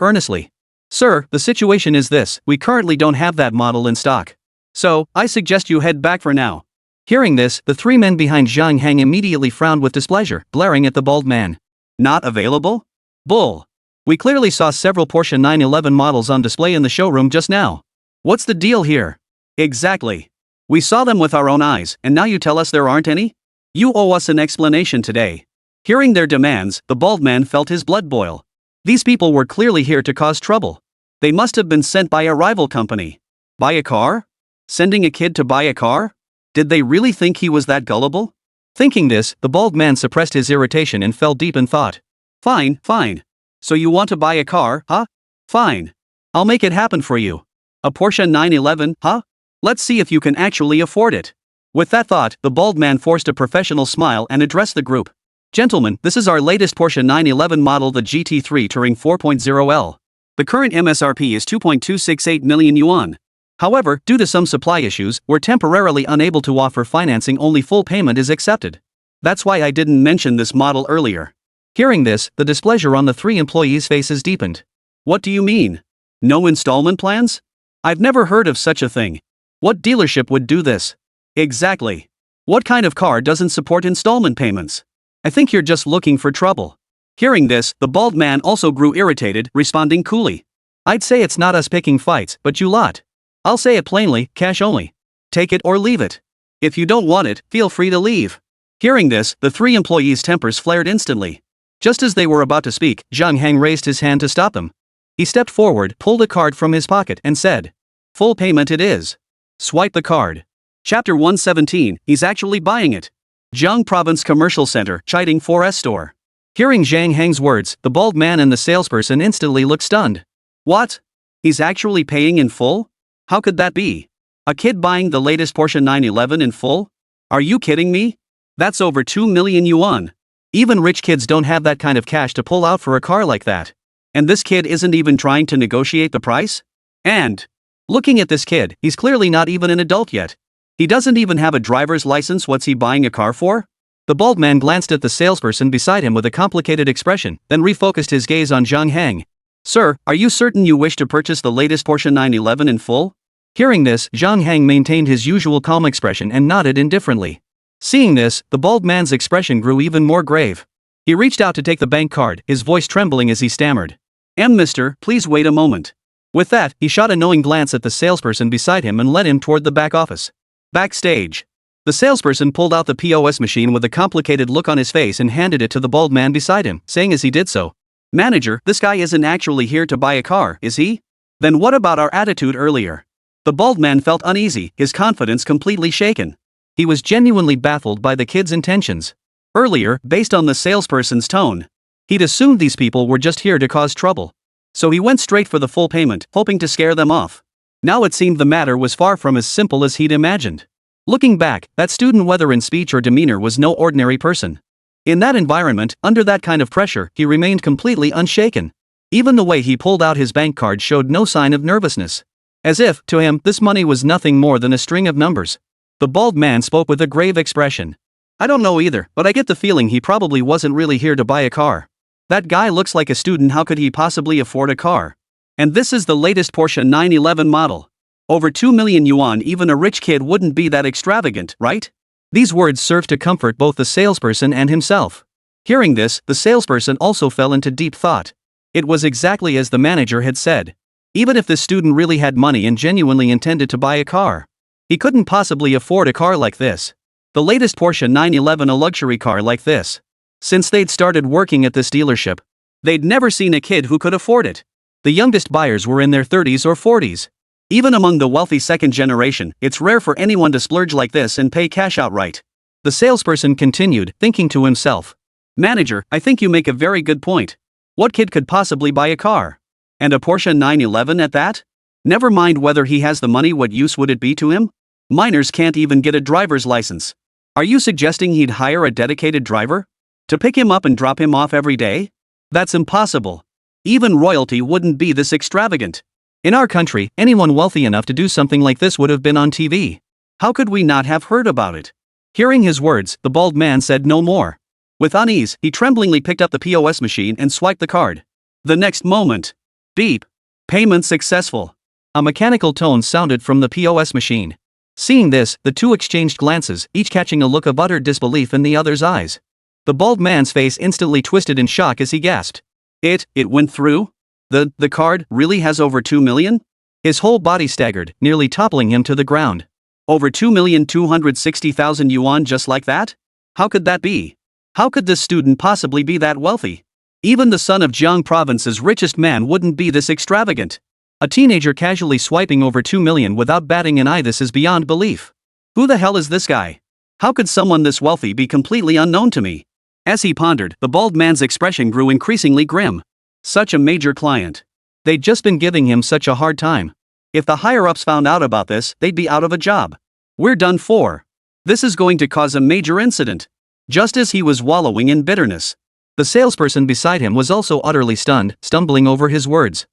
earnestly. "Sir, the situation is this: we currently don't have that model in stock. So, I suggest you head back for now." Hearing this, the three men behind Zhang Heng immediately frowned with displeasure, glaring at the bald man. "Not available? Bull. We clearly saw several Porsche 911 models on display in the showroom just now. What's the deal here?" "Exactly. We saw them with our own eyes, and now you tell us there aren't any? You owe us an explanation today." Hearing their demands, the bald man felt his blood boil. These people were clearly here to cause trouble. They must have been sent by a rival company. Buy a car? Sending a kid to buy a car? Did they really think he was that gullible? Thinking this, the bald man suppressed his irritation and fell deep in thought. Fine. So you want to buy a car, huh? Fine. I'll make it happen for you. A Porsche 911, huh? Let's see if you can actually afford it. With that thought, the bald man forced a professional smile and addressed the group. "Gentlemen, this is our latest Porsche 911 model, the GT3 Touring 4.0L. The current MSRP is 2.268 million yuan. However, due to some supply issues, we're temporarily unable to offer financing, only full payment is accepted. That's why I didn't mention this model earlier." Hearing this, the displeasure on the three employees' faces deepened. "What do you mean? No installment plans? I've never heard of such a thing. What dealership would do this?" "Exactly. What kind of car doesn't support installment payments? I think you're just looking for trouble." Hearing this, the bald man also grew irritated, responding coolly. "I'd say it's not us picking fights, but you lot. I'll say it plainly, cash only. Take it or leave it. If you don't want it, feel free to leave." Hearing this, the three employees' tempers flared instantly. Just as they were about to speak, Zhang Heng raised his hand to stop them. He stepped forward, pulled a card from his pocket, and said, "Full payment it is. Swipe the card." Chapter 117, He's actually buying it. Jiang Province Commercial Center, Chiding 4S Store. Hearing Zhang Heng's words, the bald man and the salesperson instantly looked stunned. What? He's actually paying in full? How could that be? A kid buying the latest Porsche 911 in full? Are you kidding me? That's over 2 million yuan. Even rich kids don't have that kind of cash to pull out for a car like that. And this kid isn't even trying to negotiate the price? And, looking at this kid, he's clearly not even an adult yet. He doesn't even have a driver's license. What's he buying a car for? The bald man glanced at the salesperson beside him with a complicated expression, then refocused his gaze on Zhang Heng. "Sir, are you certain you wish to purchase the latest Porsche 911 in full?" Hearing this, Zhang Heng maintained his usual calm expression and nodded indifferently. Seeing this, the bald man's expression grew even more grave. He reached out to take the bank card, his voice trembling as he stammered. Mister, please wait a moment." With that, he shot a knowing glance at the salesperson beside him and led him toward the back office. Backstage. The salesperson pulled out the POS machine with a complicated look on his face and handed it to the bald man beside him, saying as he did so, "Manager, this guy isn't actually here to buy a car, is he? Then what about our attitude earlier?" The bald man felt uneasy, his confidence completely shaken. He was genuinely baffled by the kid's intentions. Earlier, based on the salesperson's tone, he'd assumed these people were just here to cause trouble. So he went straight for the full payment, hoping to scare them off. Now it seemed the matter was far from as simple as he'd imagined. Looking back, that student, whether in speech or demeanor, was no ordinary person. In that environment, under that kind of pressure, he remained completely unshaken. Even the way he pulled out his bank card showed no sign of nervousness. As if, to him, this money was nothing more than a string of numbers. The bald man spoke with a grave expression. "I don't know either, but I get the feeling he probably wasn't really here to buy a car. That guy looks like a student. How could he possibly afford a car? And this is the latest Porsche 911 model. Over 2 million yuan. Even a rich kid wouldn't be that extravagant, right?" These words served to comfort both the salesperson and himself. Hearing this, the salesperson also fell into deep thought. It was exactly as the manager had said. Even if this student really had money and genuinely intended to buy a car, he couldn't possibly afford a car like this. The latest Porsche 911, a luxury car like this. Since they'd started working at this dealership, they'd never seen a kid who could afford it. The youngest buyers were in their 30s or 40s. Even among the wealthy second generation, it's rare for anyone to splurge like this and pay cash outright. The salesperson continued, thinking to himself. Manager, I think you make a very good point. What kid could possibly buy a car? And a Porsche 911 at that? Never mind whether he has the money, what use would it be to him? Minors can't even get a driver's license. Are you suggesting he'd hire a dedicated driver? To pick him up and drop him off every day? That's impossible. Even royalty wouldn't be this extravagant. In our country, anyone wealthy enough to do something like this would have been on TV. How could we not have heard about it? Hearing his words, the bald man said no more. With unease, he tremblingly picked up the POS machine and swiped the card. The next moment. Beep. Payment successful. A mechanical tone sounded from the POS machine. Seeing this, the two exchanged glances, each catching a look of utter disbelief in the other's eyes. The bald man's face instantly twisted in shock as he gasped. It went through? The card really has over 2 million? His whole body staggered, nearly toppling him to the ground. Over 2,260,000 yuan just like that? How could that be? How could this student possibly be that wealthy? Even the son of Jiang Province's richest man wouldn't be this extravagant. A teenager casually swiping over 2 million without batting an eye, this is beyond belief. Who the hell is this guy? How could someone this wealthy be completely unknown to me? As he pondered, the bald man's expression grew increasingly grim. Such a major client. They'd just been giving him such a hard time. If the higher-ups found out about this, they'd be out of a job. We're done for. This is going to cause a major incident. Just as he was wallowing in bitterness, the salesperson beside him was also utterly stunned, stumbling over his words.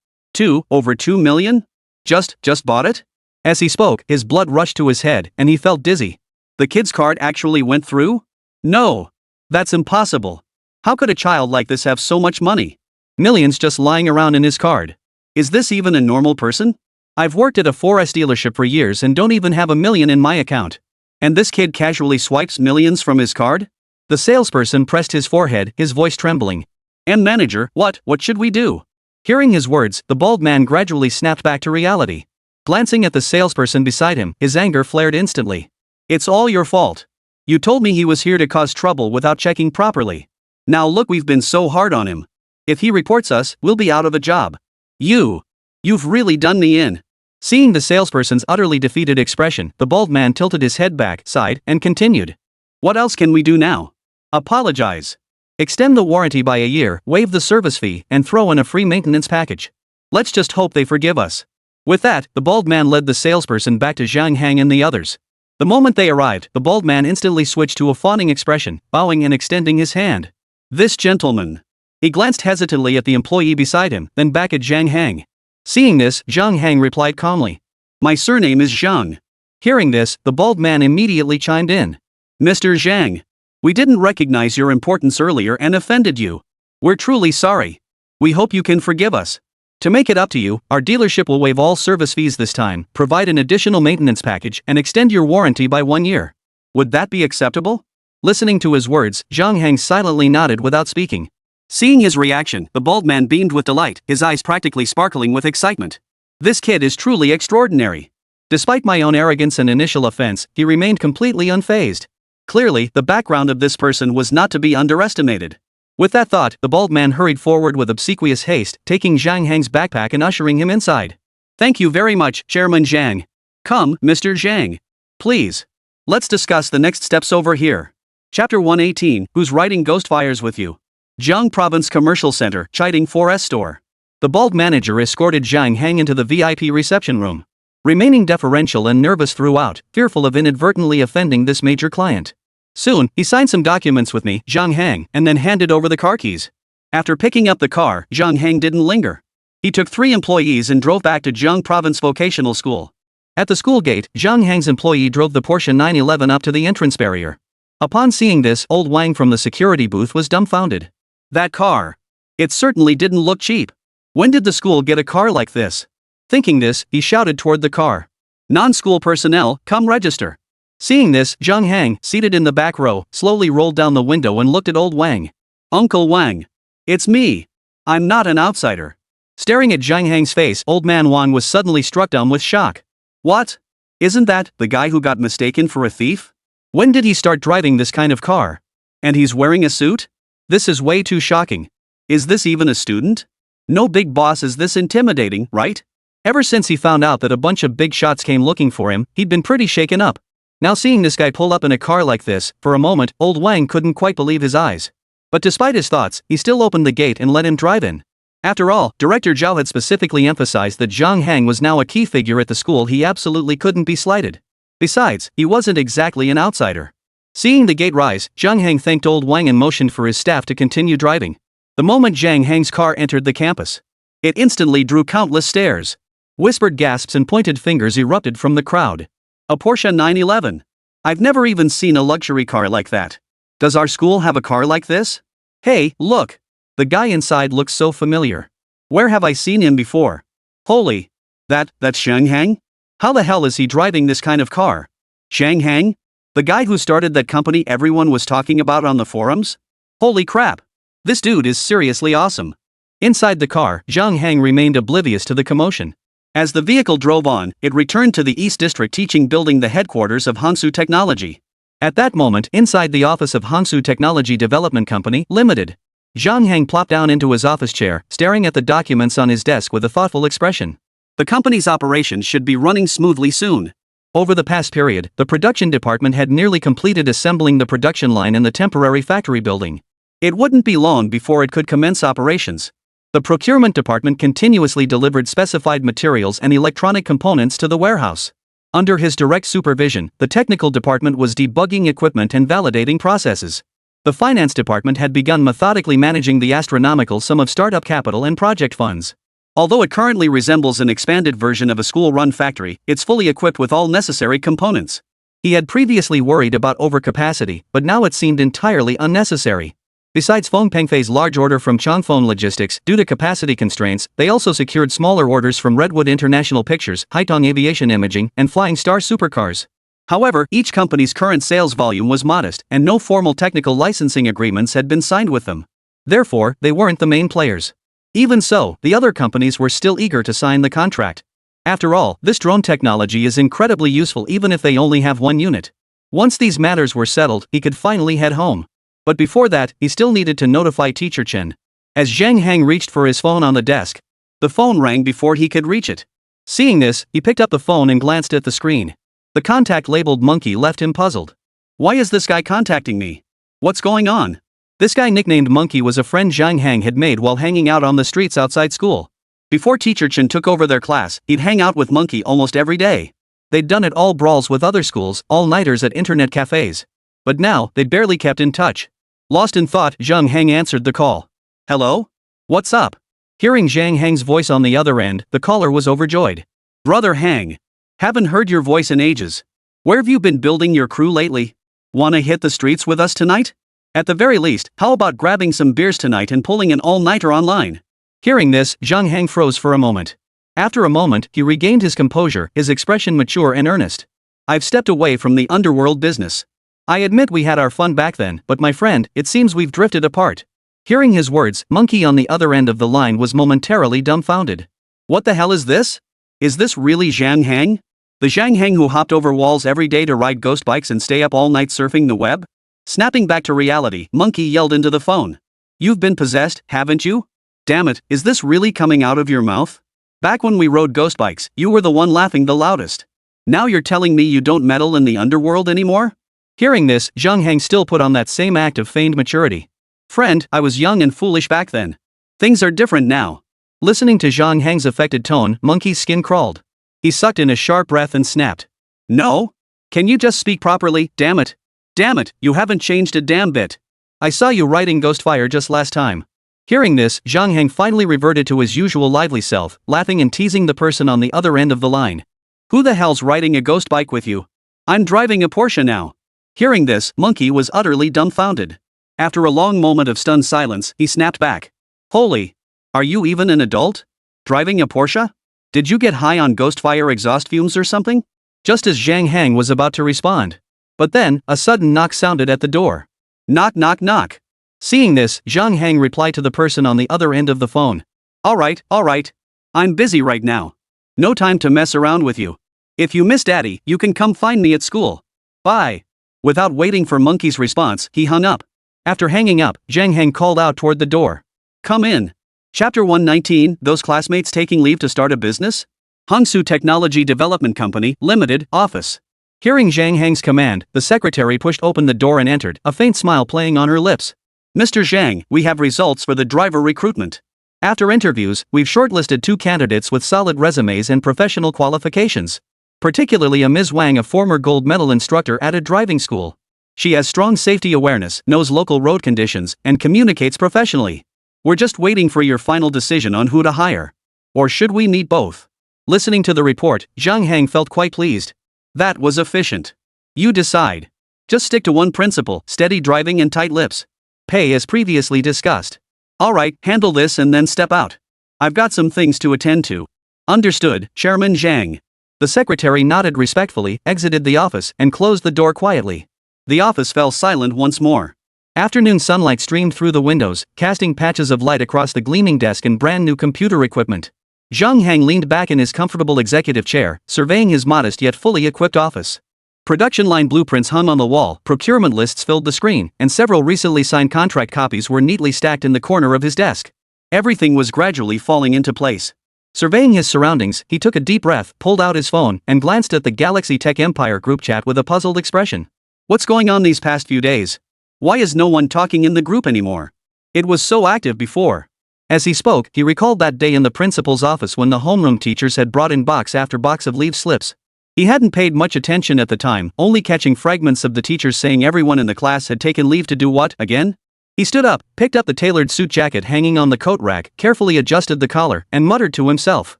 Over 2 million? Just bought it? As he spoke, his blood rushed to his head, and he felt dizzy. The kid's card actually went through? No. That's impossible. How could a child like this have so much money? Millions just lying around in his card. Is this even a normal person? I've worked at a 4S dealership for years and don't even have $1 million in my account. And this kid casually swipes millions from his card? The salesperson pressed his forehead, his voice trembling. And manager, what should we do? Hearing his words, the bald man gradually snapped back to reality. Glancing at the salesperson beside him, his anger flared instantly. It's all your fault. You told me he was here to cause trouble without checking properly. Now look, we've been so hard on him. If he reports us, we'll be out of a job. You've really done me in. Seeing the salesperson's utterly defeated expression, the bald man tilted his head back, sighed, and continued. What else can we do now? Apologize. Extend the warranty by a year, waive the service fee, and throw in a free maintenance package. Let's just hope they forgive us. With that, the bald man led the salesperson back to Zhang Hang and the others. The moment they arrived, the bald man instantly switched to a fawning expression, bowing and extending his hand. This gentleman. He glanced hesitantly at the employee beside him, then back at Zhang Hang. Seeing this, Zhang Hang replied calmly. My surname is Zhang. Hearing this, the bald man immediately chimed in. Mr. Zhang. We didn't recognize your importance earlier and offended you. We're truly sorry. We hope you can forgive us. To make it up to you, our dealership will waive all service fees this time, provide an additional maintenance package, and extend your warranty by 1 year. Would that be acceptable? Listening to his words, Zhang Hang silently nodded without speaking. Seeing his reaction, the bald man beamed with delight, his eyes practically sparkling with excitement. This kid is truly extraordinary. Despite my own arrogance and initial offense, he remained completely unfazed. Clearly, the background of this person was not to be underestimated. With that thought, the bald man hurried forward with obsequious haste, taking Zhang Hang's backpack and ushering him inside. Thank you very much, Chairman Zhang. Come, Mr. Zhang. Please. Let's discuss the next steps over here. Chapter 118, Who's Riding Ghost Fires with You? Jiang Province Commercial Center, Chiding 4S Store. The bald manager escorted Zhang Hang into the VIP reception room. Remaining deferential and nervous throughout, fearful of inadvertently offending this major client. Soon, he signed some documents with me, Zhang Hang, and then handed over the car keys. After picking up the car, Zhang Hang didn't linger. He took 3 employees and drove back to Jiang Province Vocational School. At the school gate, Zhang Hang's employee drove the Porsche 911 up to the entrance barrier. Upon seeing this, old Wang from the security booth was dumbfounded. That car. It certainly didn't look cheap. When did the school get a car like this? Thinking this, he shouted toward the car. Non-school personnel, come register. Seeing this, Zhang Hang, seated in the back row, slowly rolled down the window and looked at old Wang. Uncle Wang. It's me. I'm not an outsider. Staring at Zhang Hang's face, old man Wang was suddenly struck dumb with shock. What? Isn't that the guy who got mistaken for a thief? When did he start driving this kind of car? And he's wearing a suit? This is way too shocking. Is this even a student? No big boss is this intimidating, right? Ever since he found out that a bunch of big shots came looking for him, he'd been pretty shaken up. Now seeing this guy pull up in a car like this, for a moment, old Wang couldn't quite believe his eyes. But despite his thoughts, he still opened the gate and let him drive in. After all, Director Zhao had specifically emphasized that Zhang Hang was now a key figure at the school. He absolutely couldn't be slighted. Besides, he wasn't exactly an outsider. Seeing the gate rise, Zhang Hang thanked old Wang and motioned for his staff to continue driving. The moment Zhang Hang's car entered the campus, it instantly drew countless stares. Whispered gasps and pointed fingers erupted from the crowd. A Porsche 911. I've never even seen a luxury car like that. Does our school have a car like this? Hey, look. The guy inside looks so familiar. Where have I seen him before? Holy. That's Zhang Hang? How the hell is he driving this kind of car? Zhang Hang? The guy who started that company everyone was talking about on the forums? Holy crap. This dude is seriously awesome. Inside the car, Zhang Hang remained oblivious to the commotion. As the vehicle drove on, it returned to the East District Teaching Building, the headquarters of Hangsu Technology. At that moment, inside the office of Hangsu Technology Development Company, Limited, Zhang Hang plopped down into his office chair, staring at the documents on his desk with a thoughtful expression. The company's operations should be running smoothly soon. Over the past period, the production department had nearly completed assembling the production line in the temporary factory building. It wouldn't be long before it could commence operations. The procurement department continuously delivered specified materials and electronic components to the warehouse. Under his direct supervision, the technical department was debugging equipment and validating processes. The finance department had begun methodically managing the astronomical sum of startup capital and project funds. Although it currently resembles an expanded version of a school-run factory, it's fully equipped with all necessary components. He had previously worried about overcapacity, but now it seemed entirely unnecessary. Besides Feng Pengfei's large order from Changfeng Logistics, due to capacity constraints, they also secured smaller orders from Redwood International Pictures, Haitong Aviation Imaging, and Flying Star Supercars. However, each company's current sales volume was modest, and no formal technical licensing agreements had been signed with them. Therefore, they weren't the main players. Even so, the other companies were still eager to sign the contract. After all, this drone technology is incredibly useful even if they only have one unit. Once these matters were settled, he could finally head home. But before that, he still needed to notify Teacher Chen. As Zhang Hang reached for his phone on the desk, the phone rang before he could reach it. Seeing this, he picked up the phone and glanced at the screen. The contact labeled Monkey left him puzzled. Why is this guy contacting me? What's going on? This guy nicknamed Monkey was a friend Zhang Hang had made while hanging out on the streets outside school. Before Teacher Chen took over their class, he'd hang out with Monkey almost every day. They'd done it all brawls with other schools, all-nighters at internet cafes. But now, they'd barely kept in touch. Lost in thought, Zhang Hang answered the call. Hello? What's up? Hearing Zhang Hang's voice on the other end, the caller was overjoyed. Brother Hang. Haven't heard your voice in ages. Where have you been building your crew lately? Wanna hit the streets with us tonight? At the very least, how about grabbing some beers tonight and pulling an all-nighter online? Hearing this, Zhang Hang froze for a moment. After a moment, he regained his composure, his expression mature and earnest. I've stepped away from the underworld business. I admit we had our fun back then, but my friend, it seems we've drifted apart. Hearing his words, Monkey on the other end of the line was momentarily dumbfounded. What the hell is this? Is this really Zhang Hang? The Zhang Hang who hopped over walls every day to ride ghost bikes and stay up all night surfing the web? Snapping back to reality, Monkey yelled into the phone. You've been possessed, haven't you? Damn it, is this really coming out of your mouth? Back when we rode ghost bikes, you were the one laughing the loudest. Now you're telling me you don't meddle in the underworld anymore? Hearing this, Zhang Hang still put on that same act of feigned maturity. Friend, I was young and foolish back then. Things are different now. Listening to Zhang Hang's affected tone, Monkey's skin crawled. He sucked in a sharp breath and snapped. No? Can you just speak properly, damn it? Damn it, you haven't changed a damn bit. I saw you riding Ghostfire just last time. Hearing this, Zhang Hang finally reverted to his usual lively self, laughing and teasing the person on the other end of the line. Who the hell's riding a ghost bike with you? I'm driving a Porsche now. Hearing this, Monkey was utterly dumbfounded. After a long moment of stunned silence, he snapped back. Holy! Are you even an adult? Driving a Porsche? Did you get high on Ghostfire exhaust fumes or something? Just as Zhang Hang was about to respond. But then, a sudden knock sounded at the door. Knock knock knock. Seeing this, Zhang Hang replied to the person on the other end of the phone. Alright. I'm busy right now. No time to mess around with you. If you miss Daddy, you can come find me at school. Bye. Without waiting for Monkey's response, he hung up. After hanging up, Zhang Hang called out toward the door. Come in. Chapter 119, those classmates taking leave to start a business? Hangzhou Technology Development Company, Limited, office. Hearing Zhang Hang's command, the secretary pushed open the door and entered, a faint smile playing on her lips. Mr. Zhang, we have results for the driver recruitment. After interviews, we've shortlisted 2 candidates with solid resumes and professional qualifications. Particularly a Ms. Wang, a former gold medal instructor at a driving school. She has strong safety awareness, knows local road conditions, and communicates professionally. We're just waiting for your final decision on who to hire. Or should we meet both? Listening to the report, Zhang Hang felt quite pleased. That was efficient. You decide. Just stick to one principle: steady driving and tight lips. Pay as previously discussed. Alright, handle this and then step out. I've got some things to attend to. Understood, Chairman Zhang. The secretary nodded respectfully, exited the office, and closed the door quietly. The office fell silent once more. Afternoon sunlight streamed through the windows, casting patches of light across the gleaming desk and brand new computer equipment. Zhang Hang leaned back in his comfortable executive chair, surveying his modest yet fully equipped office. Production line blueprints hung on the wall, procurement lists filled the screen, and several recently signed contract copies were neatly stacked in the corner of his desk. Everything was gradually falling into place. Surveying his surroundings, he took a deep breath, pulled out his phone, and glanced at the Galaxy Tech Empire group chat with a puzzled expression. What's going on these past few days? Why is no one talking in the group anymore? It was so active before. As he spoke, he recalled that day in the principal's office when the homeroom teachers had brought in box after box of leave slips. He hadn't paid much attention at the time, only catching fragments of the teachers saying everyone in the class had taken leave to do what, again? He stood up, picked up the tailored suit jacket hanging on the coat rack, carefully adjusted the collar, and muttered to himself.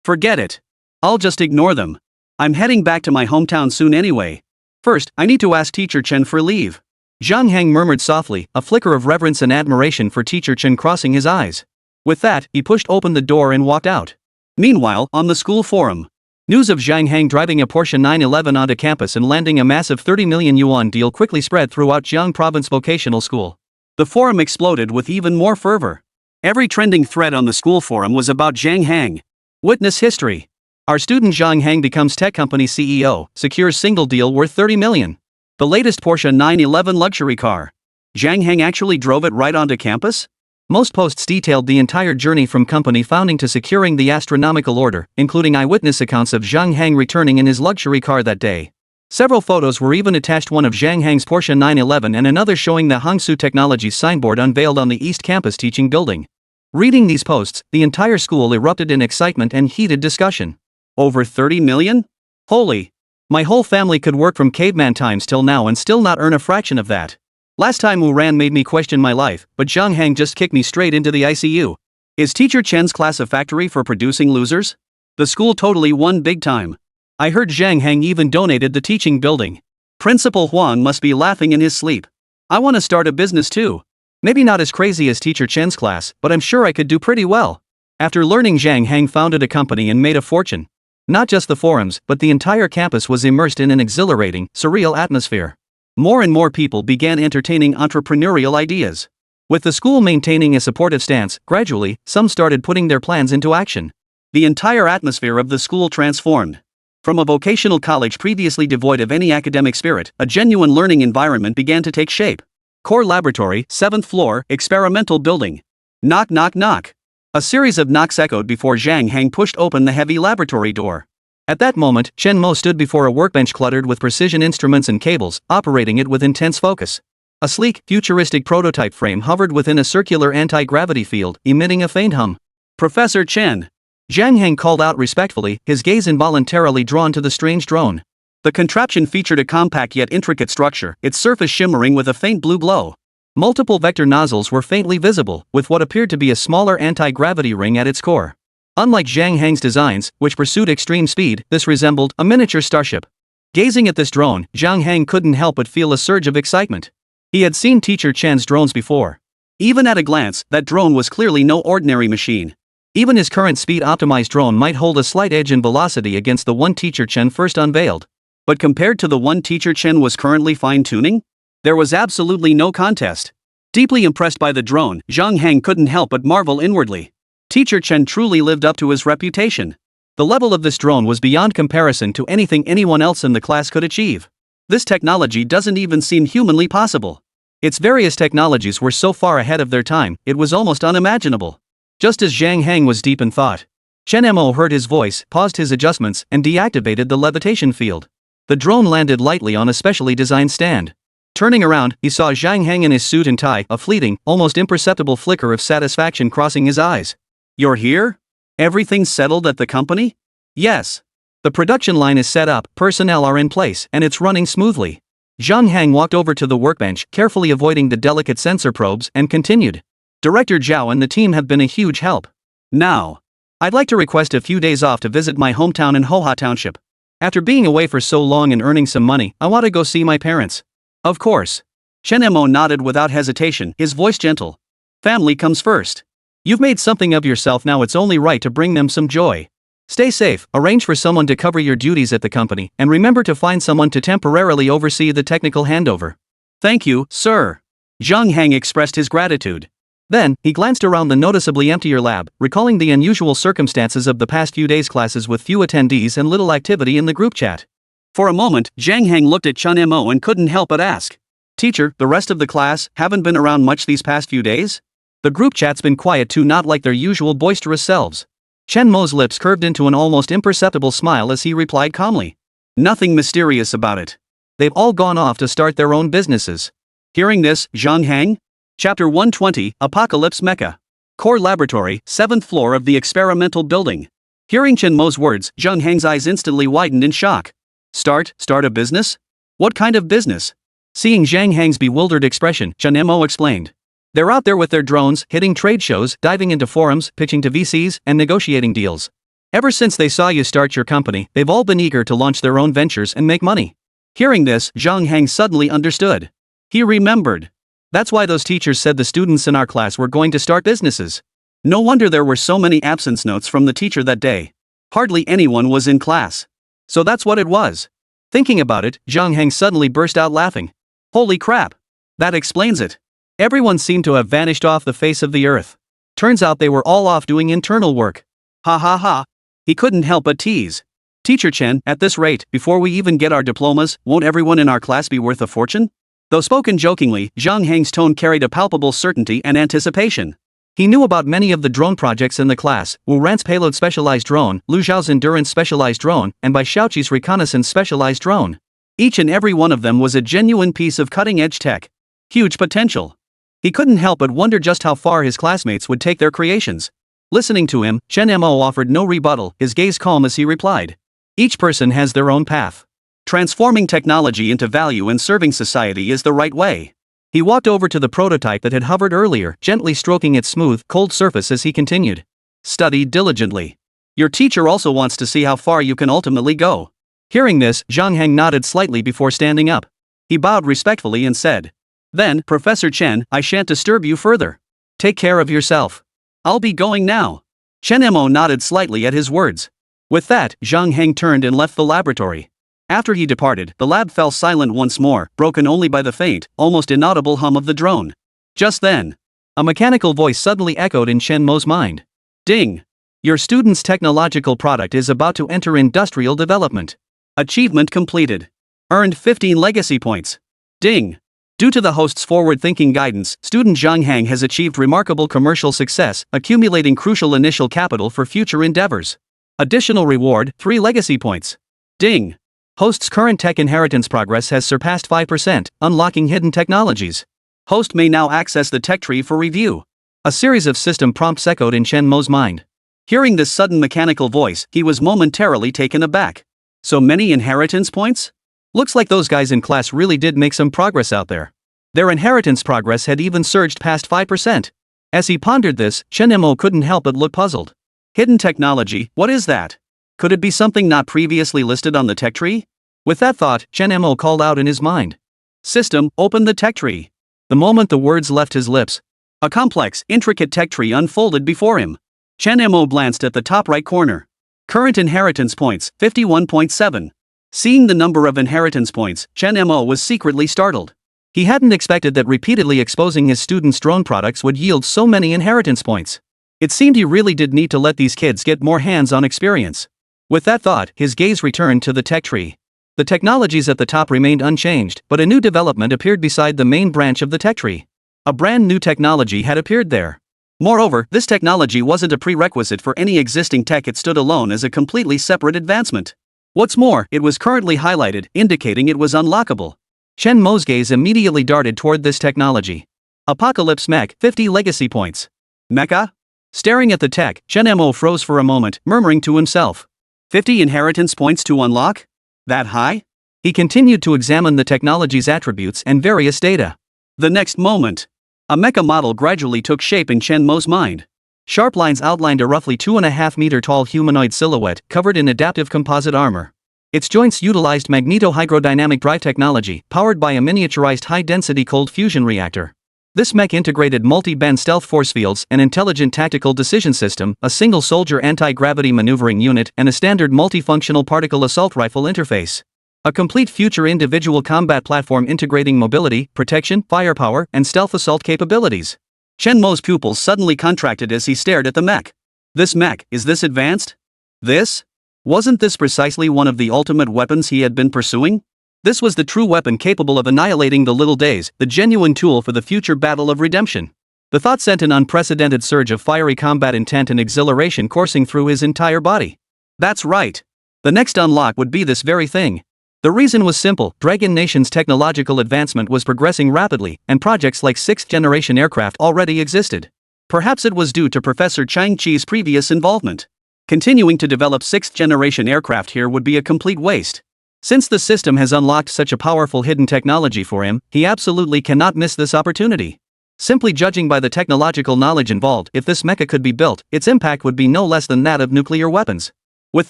Forget it. I'll just ignore them. I'm heading back to my hometown soon anyway. First, I need to ask Teacher Chen for leave. Zhang Hang murmured softly, a flicker of reverence and admiration for Teacher Chen crossing his eyes. With that, he pushed open the door and walked out. Meanwhile, on the school forum, news of Zhang Hang driving a Porsche 911 onto campus and landing a massive 30 million yuan deal quickly spread throughout Jiang Province Vocational School. The forum exploded with even more fervor. Every trending thread on the school forum was about Zhang Hang. Witness history. Our student Zhang Hang becomes tech company CEO, secures single deal worth 30 million. The latest Porsche 911 luxury car. Zhang Hang actually drove it right onto campus? Most posts detailed the entire journey from company founding to securing the astronomical order, including eyewitness accounts of Zhang Hang returning in his luxury car that day. Several photos were even attached, one of Zhang Hang's Porsche 911 and another showing the Hangzhou Technology's signboard unveiled on the East Campus teaching building. Reading these posts, the entire school erupted in excitement and heated discussion. Over 30 million? Holy! My whole family could work from caveman times till now and still not earn a fraction of that. Last time Wu Ran made me question my life, but Zhang Hang just kicked me straight into the ICU. Is Teacher Chen's class a factory for producing losers? The school totally won big time. I heard Zhang Hang even donated the teaching building. Principal Huang must be laughing in his sleep. I want to start a business too. Maybe not as crazy as Teacher Chen's class, but I'm sure I could do pretty well. After learning Zhang Hang founded a company and made a fortune. Not just the forums, but the entire campus was immersed in an exhilarating, surreal atmosphere. More and more people began entertaining entrepreneurial ideas. With the school maintaining a supportive stance, gradually, some started putting their plans into action. The entire atmosphere of the school transformed. From a vocational college previously devoid of any academic spirit, a genuine learning environment began to take shape. Core laboratory, 7th floor, experimental building. Knock knock knock. A series of knocks echoed before Zhang Hang pushed open the heavy laboratory door. At that moment, Chen Mo stood before a workbench cluttered with precision instruments and cables, operating it with intense focus. A sleek, futuristic prototype frame hovered within a circular anti-gravity field, emitting a faint hum. Professor Chen. Zhang Hang called out respectfully, his gaze involuntarily drawn to the strange drone. The contraption featured a compact yet intricate structure, its surface shimmering with a faint blue glow. Multiple vector nozzles were faintly visible, with what appeared to be a smaller anti-gravity ring at its core. Unlike Zhang Hang's designs, which pursued extreme speed, this resembled a miniature starship. Gazing at this drone, Zhang Hang couldn't help but feel a surge of excitement. He had seen Teacher Chen's drones before. Even at a glance, that drone was clearly no ordinary machine. Even his current speed-optimized drone might hold a slight edge in velocity against the one Teacher Chen first unveiled. But compared to the one Teacher Chen was currently fine-tuning? There was absolutely no contest. Deeply impressed by the drone, Zhang Hang couldn't help but marvel inwardly. Teacher Chen truly lived up to his reputation. The level of this drone was beyond comparison to anything anyone else in the class could achieve. This technology doesn't even seem humanly possible. Its various technologies were so far ahead of their time, it was almost unimaginable. Just as Zhang Hang was deep in thought, Chen Mo heard his voice, paused his adjustments, and deactivated the levitation field. The drone landed lightly on a specially designed stand. Turning around, he saw Zhang Heng in his suit and tie, a fleeting, almost imperceptible flicker of satisfaction crossing his eyes. "You're here? Everything's settled at the company?" "Yes. The production line is set up, personnel are in place, and it's running smoothly." Zhang Heng walked over to the workbench, carefully avoiding the delicate sensor probes, and continued. "Director Zhao and the team have been a huge help. Now, I'd like to request a few days off to visit my hometown in Hoha Township. After being away for so long and earning some money, I want to go see my parents." "Of course." Chen Mo nodded without hesitation, his voice gentle. "Family comes first. You've made something of yourself, now it's only right to bring them some joy. Stay safe, arrange for someone to cover your duties at the company, and remember to find someone to temporarily oversee the technical handover." "Thank you, sir." Zhang Heng expressed his gratitude. Then, he glanced around the noticeably emptier lab, recalling the unusual circumstances of the past few days' classes with few attendees and little activity in the group chat. For a moment, Zhang Heng looked at Chen Mo and couldn't help but ask, "Teacher, the rest of the class haven't been around much these past few days?" The group chat's been quiet too, not like their usual boisterous selves. Chen Mo's lips curved into an almost imperceptible smile as he replied calmly. "Nothing mysterious about it. They've all gone off to start their own businesses." Hearing this, Zhang Heng? Chapter 120, Apocalypse Mecha. Core Laboratory, 7th floor of the experimental building. Hearing Chen Mo's words, Zhang Heng's eyes instantly widened in shock. Start a business? What kind of business?" Seeing Zhang Heng's bewildered expression, Chen Mo explained. "They're out there with their drones, hitting trade shows, diving into forums, pitching to VCs, and negotiating deals. Ever since they saw you start your company, they've all been eager to launch their own ventures and make money." Hearing this, Zhang Heng suddenly understood. He remembered. That's why those teachers said the students in our class were going to start businesses. No wonder there were so many absence notes from the teacher that day. Hardly anyone was in class. So that's what it was. Thinking about it, Zhang Heng suddenly burst out laughing. Holy crap! That explains it. Everyone seemed to have vanished off the face of the earth. Turns out they were all off doing internal work. Ha ha ha. He couldn't help but tease. "Teacher Chen, at this rate, before we even get our diplomas, won't everyone in our class be worth a fortune?" Though spoken jokingly, Zhang Heng's tone carried a palpable certainty and anticipation. He knew about many of the drone projects in the class: Wu Ran's payload specialized drone, Lu Zhao's endurance specialized drone, and Bai Xiaoqi's reconnaissance specialized drone. Each and every one of them was a genuine piece of cutting-edge tech. Huge potential. He couldn't help but wonder just how far his classmates would take their creations. Listening to him, Chen Mo offered no rebuttal, his gaze calm as he replied. Each person has their own path. Transforming technology into value and serving society is the right way. He walked over to the prototype that had hovered earlier, gently stroking its smooth, cold surface as he continued. Study diligently. Your teacher also wants to see how far you can ultimately go. Hearing this, Zhang Heng nodded slightly before standing up. He bowed respectfully and said, "Then, Professor Chen, I shan't disturb you further. Take care of yourself. I'll be going now." Chen Mo nodded slightly at his words. With that, Zhang Heng turned and left the laboratory. After he departed, the lab fell silent once more, broken only by the faint, almost inaudible hum of the drone. Just then, a mechanical voice suddenly echoed in Chen Mo's mind. "Ding! Your student's technological product is about to enter industrial development. Achievement completed. Earned 15 legacy points. Ding! Due to the host's forward-thinking guidance, student Zhang Heng has achieved remarkable commercial success, accumulating crucial initial capital for future endeavors. Additional reward, 3 legacy points. Ding! Host's current tech inheritance progress has surpassed 5%, unlocking hidden technologies. Host may now access the tech tree for review." A series of system prompts echoed in Chen Mo's mind. Hearing this sudden mechanical voice, he was momentarily taken aback. So many inheritance points? Looks like those guys in class really did make some progress out there. Their inheritance progress had even surged past 5%. As he pondered this, Chen Mo couldn't help but look puzzled. Hidden technology, what is that? Could it be something not previously listed on the tech tree? With that thought, Chen Mo called out in his mind. "System, open the tech tree." The moment the words left his lips, a complex, intricate tech tree unfolded before him. Chen Mo glanced at the top right corner. Current inheritance points, 51.7. Seeing the number of inheritance points, Chen Mo was secretly startled. He hadn't expected that repeatedly exposing his students' drone products would yield so many inheritance points. It seemed he really did need to let these kids get more hands-on experience. With that thought, his gaze returned to the tech tree. The technologies at the top remained unchanged, but a new development appeared beside the main branch of the tech tree. A brand new technology had appeared there. Moreover, this technology wasn't a prerequisite for any existing tech, it stood alone as a completely separate advancement. What's more, it was currently highlighted, indicating it was unlockable. Chen Mo's gaze immediately darted toward this technology. Apocalypse Mech, 50 legacy points. Mecha? Staring at the tech, Chen Mo froze for a moment, murmuring to himself. 50 inheritance points to unlock? That high? He continued to examine the technology's attributes and various data. The next moment, a mecha model gradually took shape in Chen Mo's mind. Sharp lines outlined a roughly 2.5-meter tall humanoid silhouette covered in adaptive composite armor. Its joints utilized magneto-hydrodynamic drive technology, powered by a miniaturized high-density cold fusion reactor. This mech integrated multi-band stealth force fields, an intelligent tactical decision system, a single soldier anti-gravity maneuvering unit, and a standard multifunctional particle assault rifle interface. A complete future individual combat platform integrating mobility, protection, firepower, and stealth assault capabilities. Chen Mo's pupils suddenly contracted as he stared at the mech. This mech, is this advanced? This? Wasn't this precisely one of the ultimate weapons he had been pursuing? This was the true weapon capable of annihilating the little days, the genuine tool for the future battle of redemption. The thought sent an unprecedented surge of fiery combat intent and exhilaration coursing through his entire body. That's right. The next unlock would be this very thing. The reason was simple: Dragon Nation's technological advancement was progressing rapidly, and projects like 6th-generation aircraft already existed. Perhaps it was due to Professor Chang Chi's previous involvement. Continuing to develop 6th-generation aircraft here would be a complete waste. Since the system has unlocked such a powerful hidden technology for him, he absolutely cannot miss this opportunity. Simply judging by the technological knowledge involved, if this mecha could be built, its impact would be no less than that of nuclear weapons. With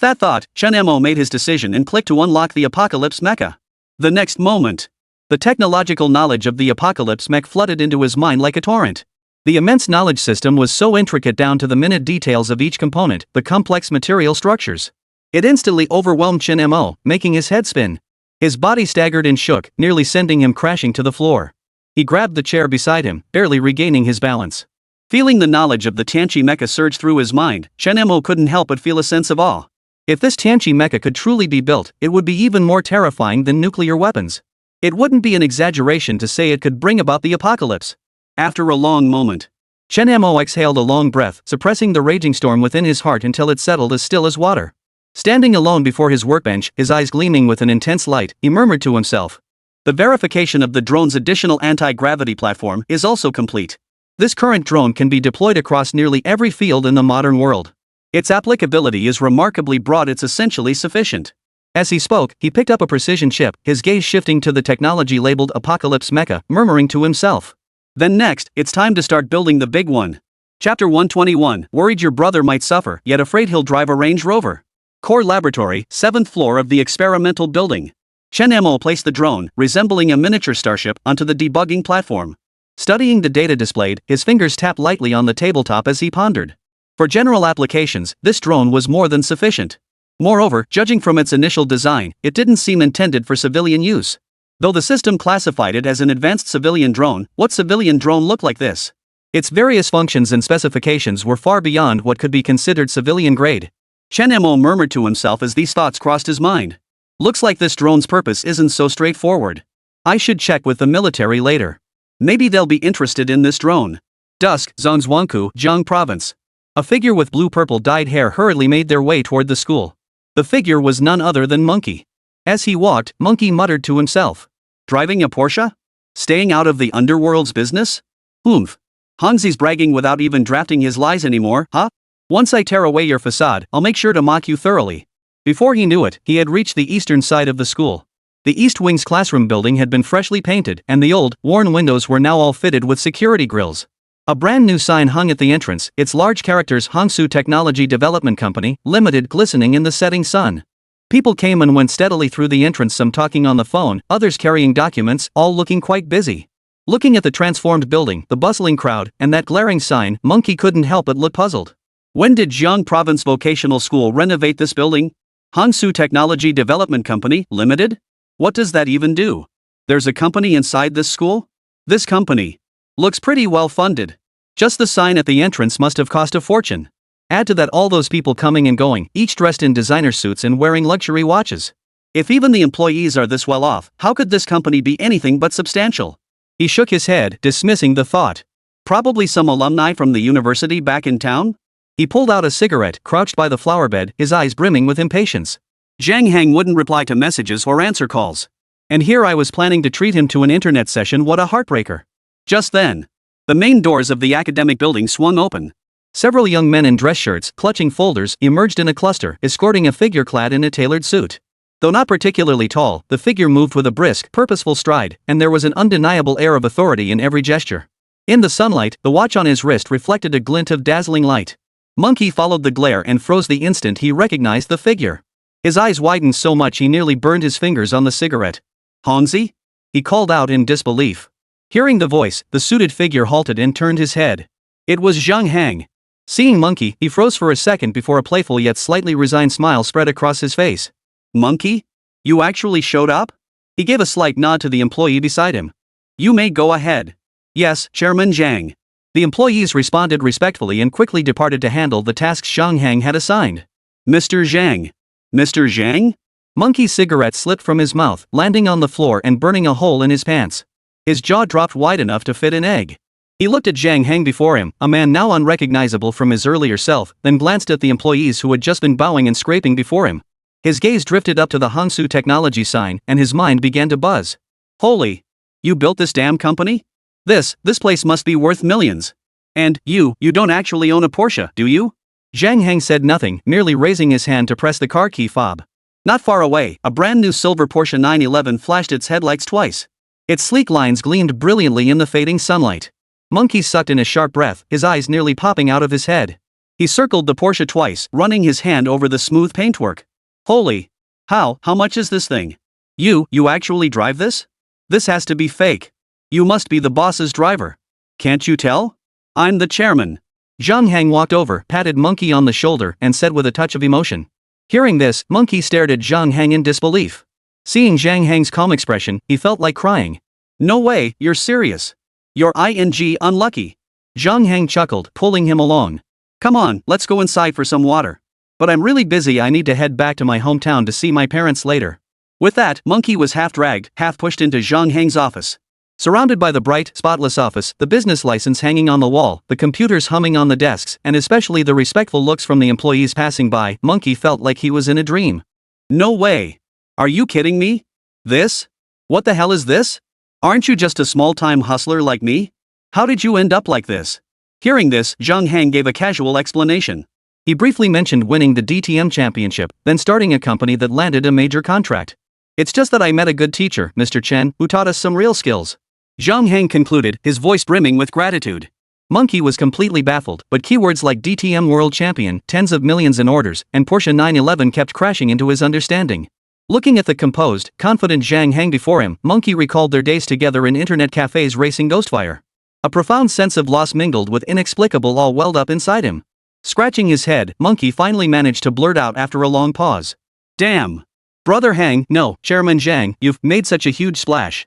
that thought, Chen Mo made his decision and clicked to unlock the Apocalypse Mecha. The next moment, the technological knowledge of the Apocalypse Mech flooded into his mind like a torrent. The immense knowledge system was so intricate down to the minute details of each component, the complex material structures. It instantly overwhelmed Chen Mo, making his head spin. His body staggered and shook, nearly sending him crashing to the floor. He grabbed the chair beside him, barely regaining his balance. Feeling the knowledge of the Tianqi Mecha surge through his mind, Chen Mo couldn't help but feel a sense of awe. If this Tianqi Mecha could truly be built, it would be even more terrifying than nuclear weapons. It wouldn't be an exaggeration to say it could bring about the apocalypse. After a long moment, Chen Mo exhaled a long breath, suppressing the raging storm within his heart until it settled as still as water. Standing alone before his workbench, his eyes gleaming with an intense light, he murmured to himself. The verification of the drone's additional anti-gravity platform is also complete. This current drone can be deployed across nearly every field in the modern world. Its applicability is remarkably broad, it's essentially sufficient. As he spoke, he picked up a precision chip, his gaze shifting to the technology labeled Apocalypse Mecha, murmuring to himself. Then next, it's time to start building the big one. Chapter 121, worried your brother might suffer, yet afraid he'll drive a Range Rover. Core Laboratory, 7th floor of the experimental building. Chen Mo placed the drone, resembling a miniature starship, onto the debugging platform. Studying the data displayed, his fingers tapped lightly on the tabletop as he pondered. For general applications, this drone was more than sufficient. Moreover, judging from its initial design, it didn't seem intended for civilian use. Though the system classified it as an advanced civilian drone, what civilian drone looked like this? Its various functions and specifications were far beyond what could be considered civilian grade. Chen Mo murmured to himself as these thoughts crossed his mind. Looks like this drone's purpose isn't so straightforward. I should check with the military later. Maybe they'll be interested in this drone. Dusk, Zhangzhuangku, Jiang Province. A figure with blue-purple dyed hair hurriedly made their way toward the school. The figure was none other than Monkey. As he walked, Monkey muttered to himself. Driving a Porsche? Staying out of the underworld's business? Oomph. Hongzi's bragging without even drafting his lies anymore, huh? Once I tear away your facade, I'll make sure to mock you thoroughly. Before he knew it, he had reached the eastern side of the school. The East Wing's classroom building had been freshly painted, and the old, worn windows were now all fitted with security grills. A brand new sign hung at the entrance, its large characters Hongsu Technology Development Company, Limited, glistening in the setting sun. People came and went steadily through the entrance, some talking on the phone, others carrying documents, all looking quite busy. Looking at the transformed building, the bustling crowd, and that glaring sign, Monkey couldn't help but look puzzled. When did Jiang Province Vocational School renovate this building? Hongsu Technology Development Company, Limited? What does that even do? There's a company inside this school? This company looks pretty well funded. Just the sign at the entrance must have cost a fortune. Add to that all those people coming and going, each dressed in designer suits and wearing luxury watches. If even the employees are this well off, how could this company be anything but substantial? He shook his head, dismissing the thought. Probably some alumni from the university back in town? He pulled out a cigarette, crouched by the flowerbed, his eyes brimming with impatience. Zhang Hang wouldn't reply to messages or answer calls. And here I was planning to treat him to an internet session. What a heartbreaker. Just then, the main doors of the academic building swung open. Several young men in dress shirts, clutching folders, emerged in a cluster, escorting a figure clad in a tailored suit. Though not particularly tall, the figure moved with a brisk, purposeful stride, and there was an undeniable air of authority in every gesture. In the sunlight, the watch on his wrist reflected a glint of dazzling light. Monkey followed the glare and froze the instant he recognized the figure. His eyes widened so much he nearly burned his fingers on the cigarette. "Hanzi?" he called out in disbelief. Hearing the voice, the suited figure halted and turned his head. It was Zhang Hang. Seeing Monkey, he froze for a second before a playful yet slightly resigned smile spread across his face. "Monkey? You actually showed up?" He gave a slight nod to the employee beside him. "You may go ahead." "Yes, Chairman Zhang." The employees responded respectfully and quickly departed to handle the tasks Zhang Hang had assigned. "Mr. Zhang. Mr. Zhang?" Monkey's cigarette slipped from his mouth, landing on the floor and burning a hole in his pants. His jaw dropped wide enough to fit an egg. He looked at Zhang Hang before him, a man now unrecognizable from his earlier self, then glanced at the employees who had just been bowing and scraping before him. His gaze drifted up to the Hangsu Technology sign, and his mind began to buzz. "Holy! You built this damn company? This place must be worth millions. And, you don't actually own a Porsche, do you?" Zhang Hang said nothing, merely raising his hand to press the car key fob. Not far away, a brand new silver Porsche 911 flashed its headlights twice. Its sleek lines gleamed brilliantly in the fading sunlight. Monkey sucked in a sharp breath, his eyes nearly popping out of his head. He circled the Porsche twice, running his hand over the smooth paintwork. "Holy! How much is this thing? You actually drive this? This has to be fake. You must be the boss's driver. Can't you tell? I'm the chairman." Zhang Hang walked over, patted Monkey on the shoulder, and said with a touch of emotion. Hearing this, Monkey stared at Zhang Hang in disbelief. Seeing Zhang Hang's calm expression, he felt like crying. "No way, you're serious. You're unlucky." Zhang Hang chuckled, pulling him along. "Come on, let's go inside for some water. But I'm really busy. I need to head back to my hometown to see my parents later." With that, Monkey was half dragged, half pushed into Zhang Hang's office. Surrounded by the bright, spotless office, the business license hanging on the wall, the computers humming on the desks, and especially the respectful looks from the employees passing by, Monkey felt like he was in a dream. "No way. Are you kidding me? This? What the hell is this? Aren't you just a small-time hustler like me? How did you end up like this?" Hearing this, Zhang Hang gave a casual explanation. He briefly mentioned winning the DTM championship, then starting a company that landed a major contract. "It's just that I met a good teacher, Mr. Chen, who taught us some real skills," Zhang Hang concluded, his voice brimming with gratitude. Monkey was completely baffled, but keywords like DTM World Champion, tens of millions in orders, and Porsche 911 kept crashing into his understanding. Looking at the composed, confident Zhang Hang before him, Monkey recalled their days together in internet cafes racing Ghostfire. A profound sense of loss mingled with inexplicable awe welled up inside him. Scratching his head, Monkey finally managed to blurt out after a long pause. "Damn. Brother Hang, no, Chairman Zhang, you've made such a huge splash.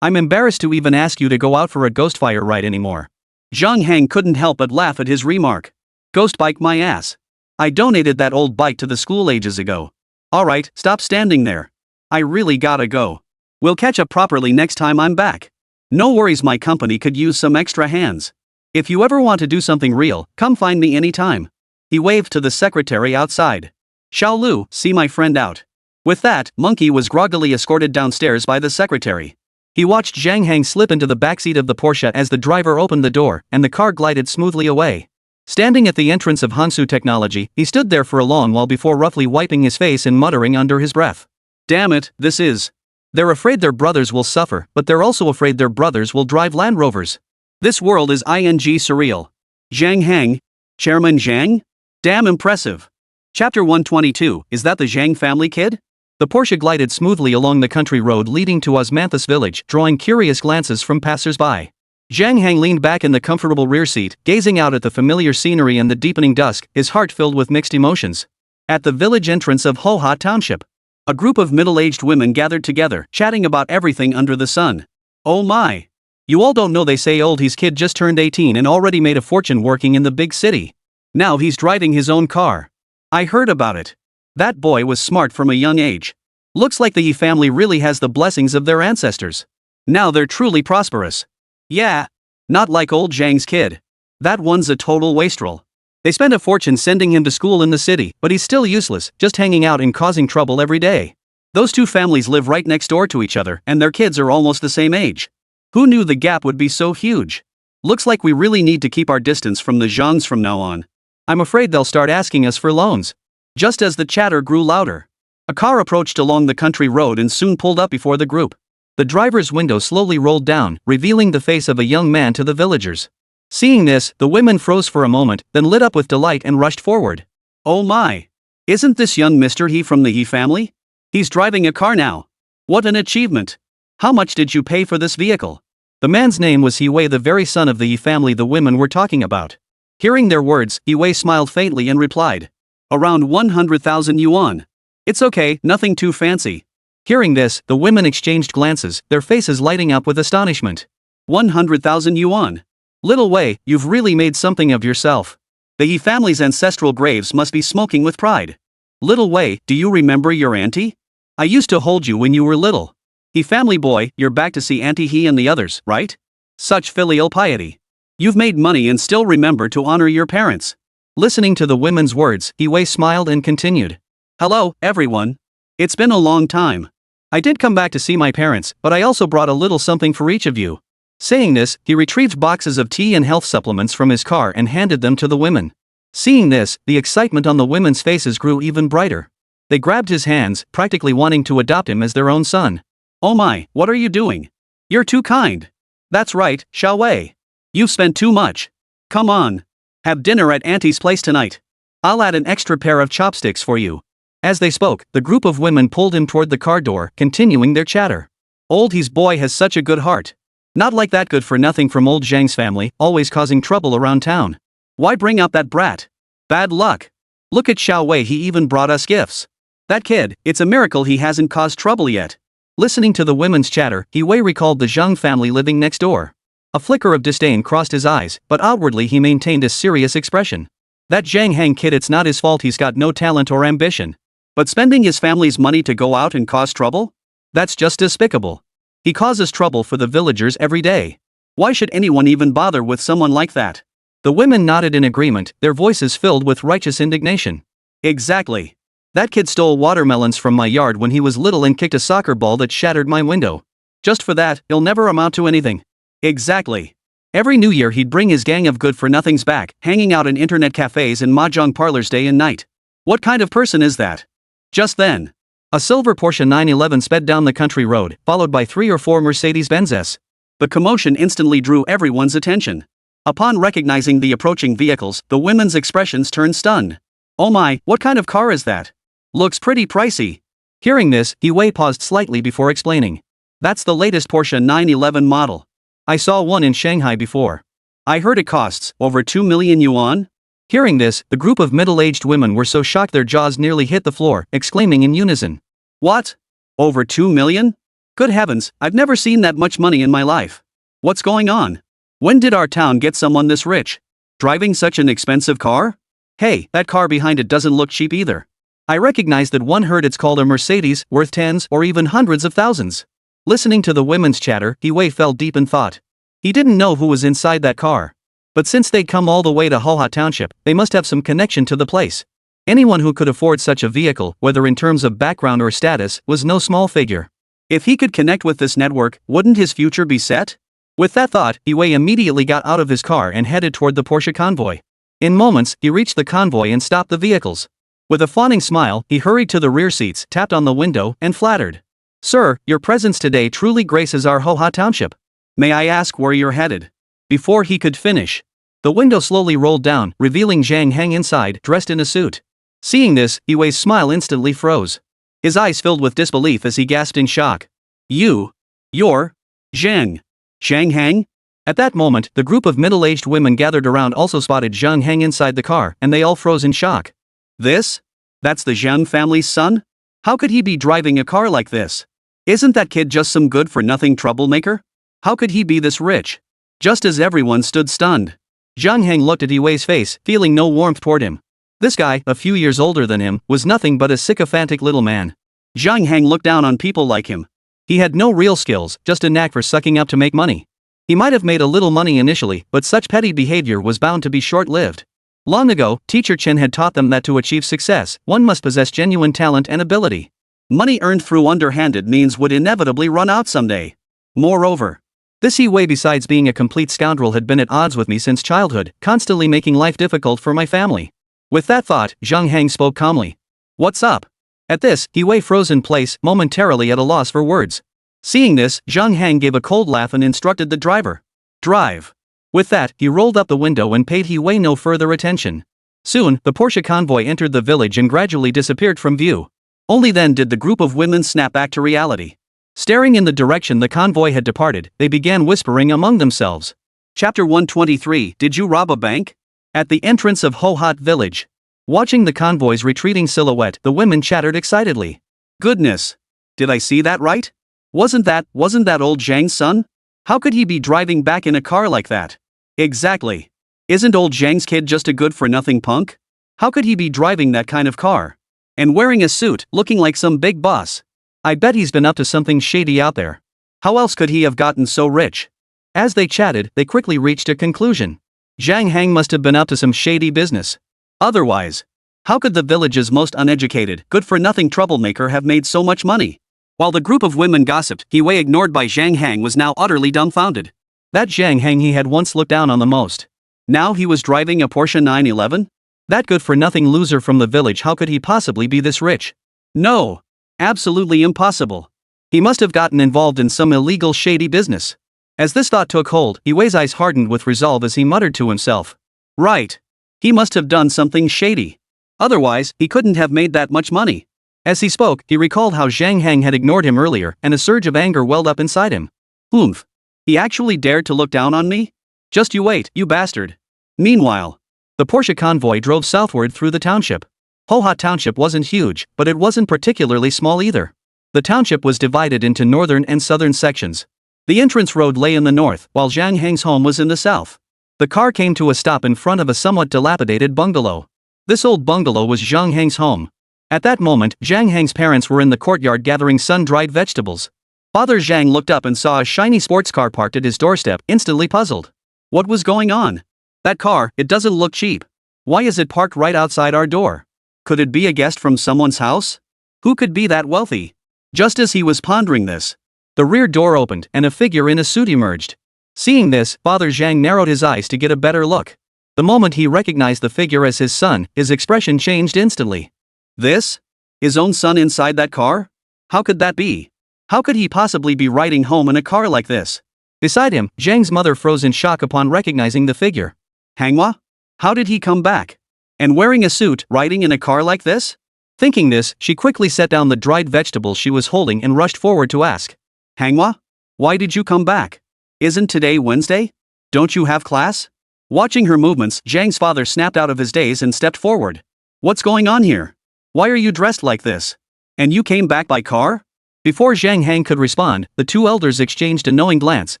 I'm embarrassed to even ask you to go out for a Ghostfire ride anymore." Zhang Hang couldn't help but laugh at his remark. "Ghost bike my ass. I donated that old bike to the school ages ago. Alright, stop standing there. I really gotta go. We'll catch up properly next time I'm back. No worries, my company could use some extra hands. If you ever want to do something real, come find me anytime." He waved to the secretary outside. "Xiaolu, see my friend out." With that, Monkey was groggily escorted downstairs by the secretary. He watched Zhang Hang slip into the backseat of the Porsche as the driver opened the door, and the car glided smoothly away. Standing at the entrance of Hangsu Technology, he stood there for a long while before roughly wiping his face and muttering under his breath. "Damn it, this is. They're afraid their brothers will suffer, but they're also afraid their brothers will drive Land Rovers. This world is surreal. Zhang Hang? Chairman Zhang? Damn impressive." Chapter 122, is that the Zhang family kid? The Porsche glided smoothly along the country road leading to Osmanthus village, drawing curious glances from passers-by. Zhang Hang leaned back in the comfortable rear seat, gazing out at the familiar scenery and the deepening dusk, his heart filled with mixed emotions. At the village entrance of Hoha Township, a group of middle-aged women gathered together, chatting about everything under the sun. "Oh my. You all don't know, they say old his kid just turned 18 and already made a fortune working in the big city. Now he's driving his own car. I heard about it. That boy was smart from a young age. Looks like the Yi family really has the blessings of their ancestors. Now they're truly prosperous. Yeah. Not like old Zhang's kid. That one's a total wastrel. They spent a fortune sending him to school in the city, but he's still useless, just hanging out and causing trouble every day. Those two families live right next door to each other, and their kids are almost the same age. Who knew the gap would be so huge? Looks like we really need to keep our distance from the Zhangs from now on. I'm afraid they'll start asking us for loans. Just as the chatter grew louder, a car approached along the country road and soon pulled up before the group. The driver's window slowly rolled down, revealing the face of a young man to the villagers. Seeing this, the women froze for a moment, then lit up with delight and rushed forward. Oh my! Isn't this young Mr. He from the He family? He's driving a car now. What an achievement! How much did you pay for this vehicle? The man's name was He Wei, the very son of the He family the women were talking about. Hearing their words, He Wei smiled faintly and replied. Around 100,000 yuan. It's okay, nothing too fancy. Hearing this, the women exchanged glances, their faces lighting up with astonishment. 100,000 yuan. Little Wei, you've really made something of yourself. The He family's ancestral graves must be smoking with pride. Little Wei, do you remember your auntie? I used to hold you when you were little. He family boy, you're back to see Auntie He and the others, right? Such filial piety. You've made money and still remember to honor your parents. Listening to the women's words, He Wei smiled and continued. Hello, everyone. It's been a long time. I did come back to see my parents, but I also brought a little something for each of you. Saying this, he retrieved boxes of tea and health supplements from his car and handed them to the women. Seeing this, the excitement on the women's faces grew even brighter. They grabbed his hands, practically wanting to adopt him as their own son. Oh my, what are you doing? You're too kind. That's right, Xiao Wei. You've spent too much. Come on. Have dinner at Auntie's place tonight. I'll add an extra pair of chopsticks for you. As they spoke, the group of women pulled him toward the car door, continuing their chatter. Old He's boy has such a good heart. Not like that good for nothing from old Zhang's family, always causing trouble around town. Why bring out that brat? Bad luck. Look at Xiao Wei, he even brought us gifts. That kid, it's a miracle he hasn't caused trouble yet. Listening to the women's chatter, He Wei recalled the Zhang family living next door. A flicker of disdain crossed his eyes, but outwardly he maintained a serious expression. That Zhang Hang kid, it's not his fault he's got no talent or ambition. But spending his family's money to go out and cause trouble? That's just despicable. He causes trouble for the villagers every day. Why should anyone even bother with someone like that? The women nodded in agreement, their voices filled with righteous indignation. Exactly. That kid stole watermelons from my yard when he was little and kicked a soccer ball that shattered my window. Just for that, he'll never amount to anything. Exactly. Every new year he'd bring his gang of good-for-nothings back, hanging out in internet cafes and mahjong parlors day and night. What kind of person is that? Just then, a silver Porsche 911 sped down the country road, followed by 3 or 4 Mercedes-Benzes. The commotion instantly drew everyone's attention. Upon recognizing the approaching vehicles, the women's expressions turned stunned. Oh my, what kind of car is that? Looks pretty pricey. Hearing this, He Wei paused slightly before explaining. That's the latest Porsche 911 model. I saw one in Shanghai before. I heard it costs over 2 million yuan? Hearing this, the group of middle-aged women were so shocked their jaws nearly hit the floor, exclaiming in unison. What? Over 2 million? Good heavens, I've never seen that much money in my life. What's going on? When did our town get someone this rich? Driving such an expensive car? Hey, that car behind it doesn't look cheap either. I recognize that one heard it's called a Mercedes, worth tens or even hundreds of thousands. Listening to the women's chatter, He Wei fell deep in thought. He didn't know who was inside that car. But since they'd come all the way to Hoha Township, they must have some connection to the place. Anyone who could afford such a vehicle, whether in terms of background or status, was no small figure. If he could connect with this network, wouldn't his future be set? With that thought, He Wei immediately got out of his car and headed toward the Porsche convoy. In moments, he reached the convoy and stopped the vehicles. With a fawning smile, he hurried to the rear seats, tapped on the window, and flattered. Sir, your presence today truly graces our Hoha Township. May I ask where you're headed? Before he could finish, the window slowly rolled down, revealing Zhang Heng inside, dressed in a suit. Seeing this, He Wei's smile instantly froze. His eyes filled with disbelief as he gasped in shock. You're Zhang Heng? At that moment, the group of middle-aged women gathered around also spotted Zhang Heng inside the car, and they all froze in shock. That's the Zhang family's son? How could he be driving a car like this? Isn't that kid just some good-for-nothing troublemaker? How could he be this rich? Just as everyone stood stunned, Zhang Heng looked at He Wei's face, feeling no warmth toward him. This guy, a few years older than him, was nothing but a sycophantic little man. Zhang Heng looked down on people like him. He had no real skills, just a knack for sucking up to make money. He might have made a little money initially, but such petty behavior was bound to be short-lived. Long ago, teacher Chen had taught them that to achieve success, one must possess genuine talent and ability. Money earned through underhanded means would inevitably run out someday. Moreover, this Wei, besides being a complete scoundrel, had been at odds with me since childhood, constantly making life difficult for my family. With that thought, Zhang Hang spoke calmly. What's up? At this, Wei froze in place, momentarily at a loss for words. Seeing this, Zhang Hang gave a cold laugh and instructed the driver. Drive. With that, he rolled up the window and paid Wei no further attention. Soon, the Porsche convoy entered the village and gradually disappeared from view. Only then did the group of women snap back to reality. Staring in the direction the convoy had departed, they began whispering among themselves. Chapter 123. Did you rob a bank? At the entrance of Ho Hot village. Watching the convoy's retreating silhouette, the women chattered excitedly. Goodness! Did I see that right? Wasn't that old Zhang's son? How could he be driving back in a car like that? Exactly. Isn't old Zhang's kid just a good-for-nothing punk? How could he be driving that kind of car? And wearing a suit, looking like some big boss? I bet he's been up to something shady out there. How else could he have gotten so rich? As they chatted, they quickly reached a conclusion. Zhang Hang must have been up to some shady business. Otherwise, how could the village's most uneducated, good-for-nothing troublemaker have made so much money? While the group of women gossiped, Wei, ignored by Zhang Hang, was now utterly dumbfounded. That Zhang Hang he had once looked down on the most. Now he was driving a Porsche 911? That good-for-nothing loser from the village, how could he possibly be this rich? No. Absolutely impossible. He must have gotten involved in some illegal shady business. As this thought took hold, Wei's eyes hardened with resolve as he muttered to himself. Right. He must have done something shady. Otherwise, he couldn't have made that much money. As he spoke, he recalled how Zhang Hang had ignored him earlier, and a surge of anger welled up inside him. Oomph. He actually dared to look down on me? Just you wait, you bastard. Meanwhile, the Porsche convoy drove southward through the township. Ho Hot Township wasn't huge, but it wasn't particularly small either. The township was divided into northern and southern sections. The entrance road lay in the north, while Zhang Hang's home was in the south. The car came to a stop in front of a somewhat dilapidated bungalow. This old bungalow was Zhang Hang's home. At that moment, Zhang Hang's parents were in the courtyard gathering sun-dried vegetables. Father Zhang looked up and saw a shiny sports car parked at his doorstep, instantly puzzled. What was going on? That car, it doesn't look cheap. Why is it parked right outside our door? Could it be a guest from someone's house? Who could be that wealthy? Just as he was pondering this, the rear door opened and a figure in a suit emerged. Seeing this, Father Zhang narrowed his eyes to get a better look. The moment he recognized the figure as his son, his expression changed instantly. This? His own son inside that car? How could that be? How could he possibly be riding home in a car like this? Beside him, Zhang's mother froze in shock upon recognizing the figure. Manhwa? How did he come back? And wearing a suit, riding in a car like this? Thinking this, she quickly set down the dried vegetables she was holding and rushed forward to ask. Manhwa? Why did you come back? Isn't today Wednesday? Don't you have class? Watching her movements, Zhang's father snapped out of his daze and stepped forward. What's going on here? Why are you dressed like this? And you came back by car? Before Zhang Hang could respond, the two elders exchanged a knowing glance,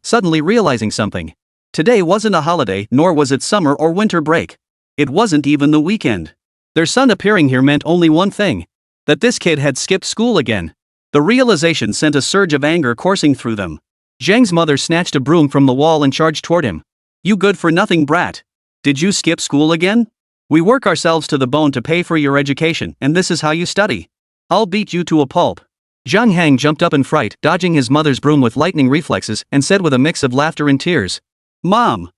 suddenly realizing something. Today wasn't a holiday, nor was it summer or winter break. It wasn't even the weekend. Their son appearing here meant only one thing. That this kid had skipped school again. The realization sent a surge of anger coursing through them. Zhang's mother snatched a broom from the wall and charged toward him. You good-for-nothing brat. Did you skip school again? We work ourselves to the bone to pay for your education, and this is how you study. I'll beat you to a pulp. Zhang Hang jumped up in fright, dodging his mother's broom with lightning reflexes, and said with a mix of laughter and tears. Mom!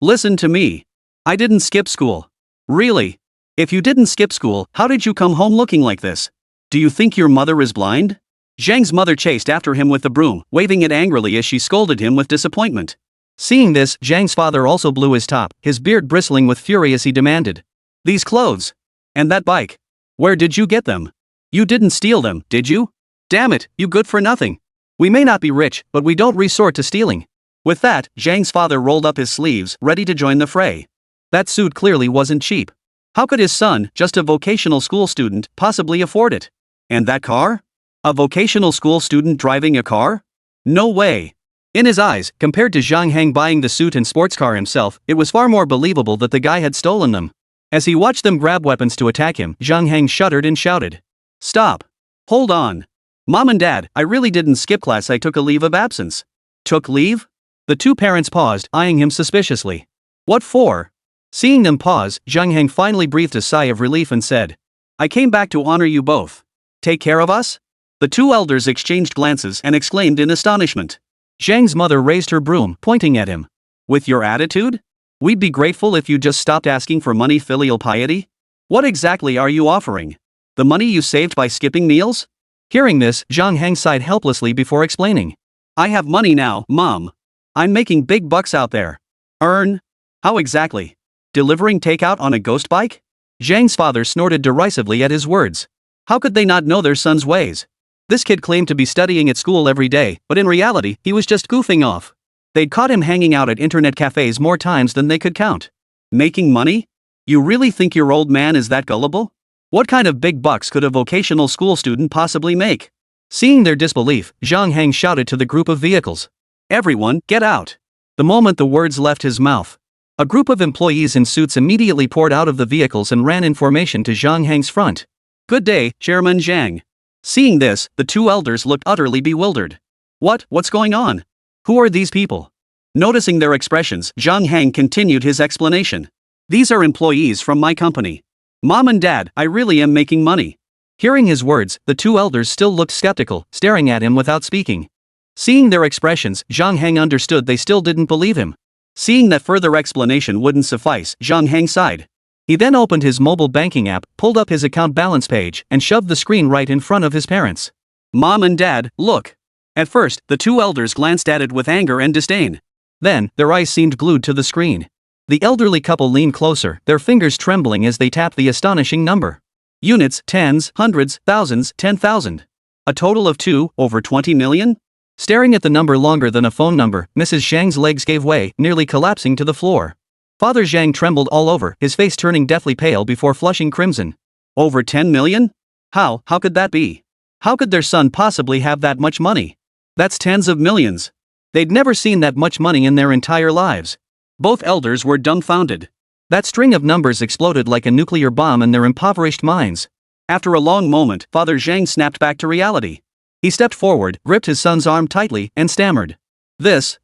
Listen to me. I didn't skip school. Really? If you didn't skip school, how did you come home looking like this? Do you think your mother is blind? Zhang's mother chased after him with the broom, waving it angrily as she scolded him with disappointment. Seeing this, Zhang's father also blew his top, his beard bristling with fury as he demanded. These clothes? And that bike? Where did you get them? You didn't steal them, did you? Damn it, you good for nothing. We may not be rich, but we don't resort to stealing. With that, Zhang's father rolled up his sleeves, ready to join the fray. That suit clearly wasn't cheap. How could his son, just a vocational school student, possibly afford it? And that car? A vocational school student driving a car? No way. In his eyes, compared to Zhang Hang buying the suit and sports car himself, it was far more believable that the guy had stolen them. As he watched them grab weapons to attack him, Zhang Hang shuddered and shouted. Stop. Hold on. Mom and Dad, I really didn't skip class, I took a leave of absence. Took leave? The two parents paused, eyeing him suspiciously. What for? Seeing them pause, Zhang Heng finally breathed a sigh of relief and said, I came back to honor you both. Take care of us? The two elders exchanged glances and exclaimed in astonishment. Zhang's mother raised her broom, pointing at him. With your attitude? We'd be grateful if you just stopped asking for money. Filial piety? What exactly are you offering? The money you saved by skipping meals? Hearing this, Zhang Heng sighed helplessly before explaining. I have money now, Mom. I'm making big bucks out there. Earn? How exactly? Delivering takeout on a ghost bike? Zhang's father snorted derisively at his words. How could they not know their son's ways? This kid claimed to be studying at school every day, but in reality, he was just goofing off. They'd caught him hanging out at internet cafes more times than they could count. Making money? You really think your old man is that gullible? What kind of big bucks could a vocational school student possibly make? Seeing their disbelief, Zhang Heng shouted to the group of vehicles. Everyone, get out. The moment the words left his mouth, a group of employees in suits immediately poured out of the vehicles and ran in formation to Zhang Heng's front. Good day, Chairman Zhang. Seeing this, the two elders looked utterly bewildered. What's going on? Who are these people? Noticing their expressions, Zhang Heng continued his explanation. These are employees from my company. Mom and Dad, I really am making money. Hearing his words, the two elders still looked skeptical, staring at him without speaking. Seeing their expressions, Zhang Heng understood they still didn't believe him. Seeing that further explanation wouldn't suffice, Zhang Heng sighed. He then opened his mobile banking app, pulled up his account balance page, and shoved the screen right in front of his parents. Mom and Dad, look. At first, the two elders glanced at it with anger and disdain. Then, their eyes seemed glued to the screen. The elderly couple leaned closer, their fingers trembling as they tapped the astonishing number. Units, tens, hundreds, thousands, 10,000. A total of over 20 million? Staring at the number longer than a phone number, Mrs. Zhang's legs gave way, nearly collapsing to the floor. Father Zhang trembled all over, his face turning deathly pale before flushing crimson. Over 10 million? How could that be? How could their son possibly have that much money? That's tens of millions. They'd never seen that much money in their entire lives. Both elders were dumbfounded. That string of numbers exploded like a nuclear bomb in their impoverished minds. After a long moment, Father Zhang snapped back to reality. He stepped forward, gripped his son's arm tightly, and stammered. This.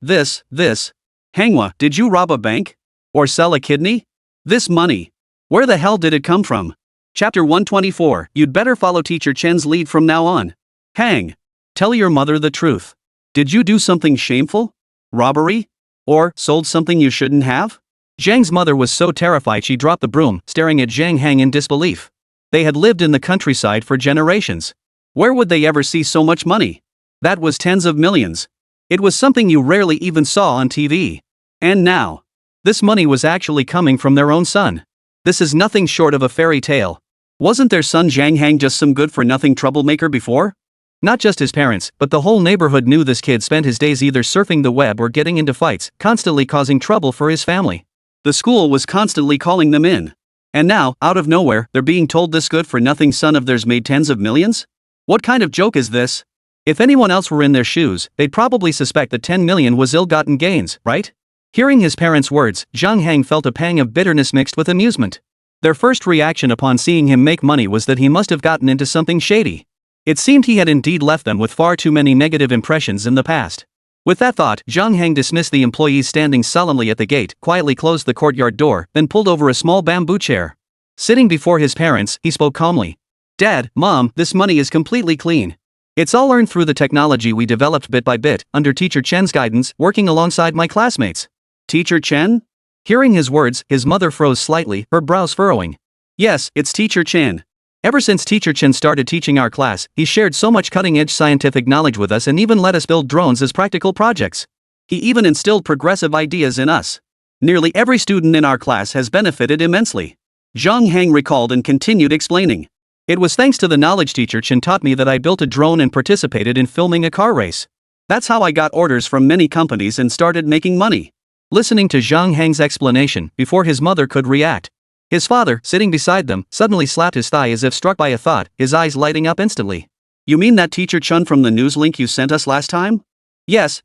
Manhwa, did you rob a bank? Or sell a kidney? This money. Where the hell did it come from? Chapter 124, you'd better follow Teacher Chen's lead from now on. Hang. Tell your mother the truth. Did you do something shameful? Robbery? Or sold something you shouldn't have? Zhang's mother was so terrified she dropped the broom, staring at Zhang Heng in disbelief. They had lived in the countryside for generations. Where would they ever see so much money? That was tens of millions. It was something you rarely even saw on TV. And now, this money was actually coming from their own son. This is nothing short of a fairy tale. Wasn't their son Zhang Heng just some good-for-nothing troublemaker before? Not just his parents, but the whole neighborhood knew this kid spent his days either surfing the web or getting into fights, constantly causing trouble for his family. The school was constantly calling them in. And now, out of nowhere, they're being told this good-for-nothing son of theirs made tens of millions? What kind of joke is this? If anyone else were in their shoes, they'd probably suspect that 10 million was ill-gotten gains, right? Hearing his parents' words, Zhang Heng felt a pang of bitterness mixed with amusement. Their first reaction upon seeing him make money was that he must have gotten into something shady. It seemed he had indeed left them with far too many negative impressions in the past. With that thought, Zhang Heng dismissed the employees standing sullenly at the gate, quietly closed the courtyard door, then pulled over a small bamboo chair. Sitting before his parents, he spoke calmly. Dad, Mom, this money is completely clean. It's all earned through the technology we developed bit by bit, under Teacher Chen's guidance, working alongside my classmates. Teacher Chen? Hearing his words, his mother froze slightly, her brows furrowing. Yes, it's Teacher Chen. Ever since Teacher Chen started teaching our class, he shared so much cutting-edge scientific knowledge with us and even let us build drones as practical projects. He even instilled progressive ideas in us. Nearly every student in our class has benefited immensely. Zhang Heng recalled and continued explaining. It was thanks to the knowledge Teacher Chen taught me that I built a drone and participated in filming a car race. That's how I got orders from many companies and started making money. Listening to Zhang Heng's explanation, before his mother could react, his father, sitting beside them, suddenly slapped his thigh as if struck by a thought, his eyes lighting up instantly. You mean that Teacher Chen from the news link you sent us last time? Yes.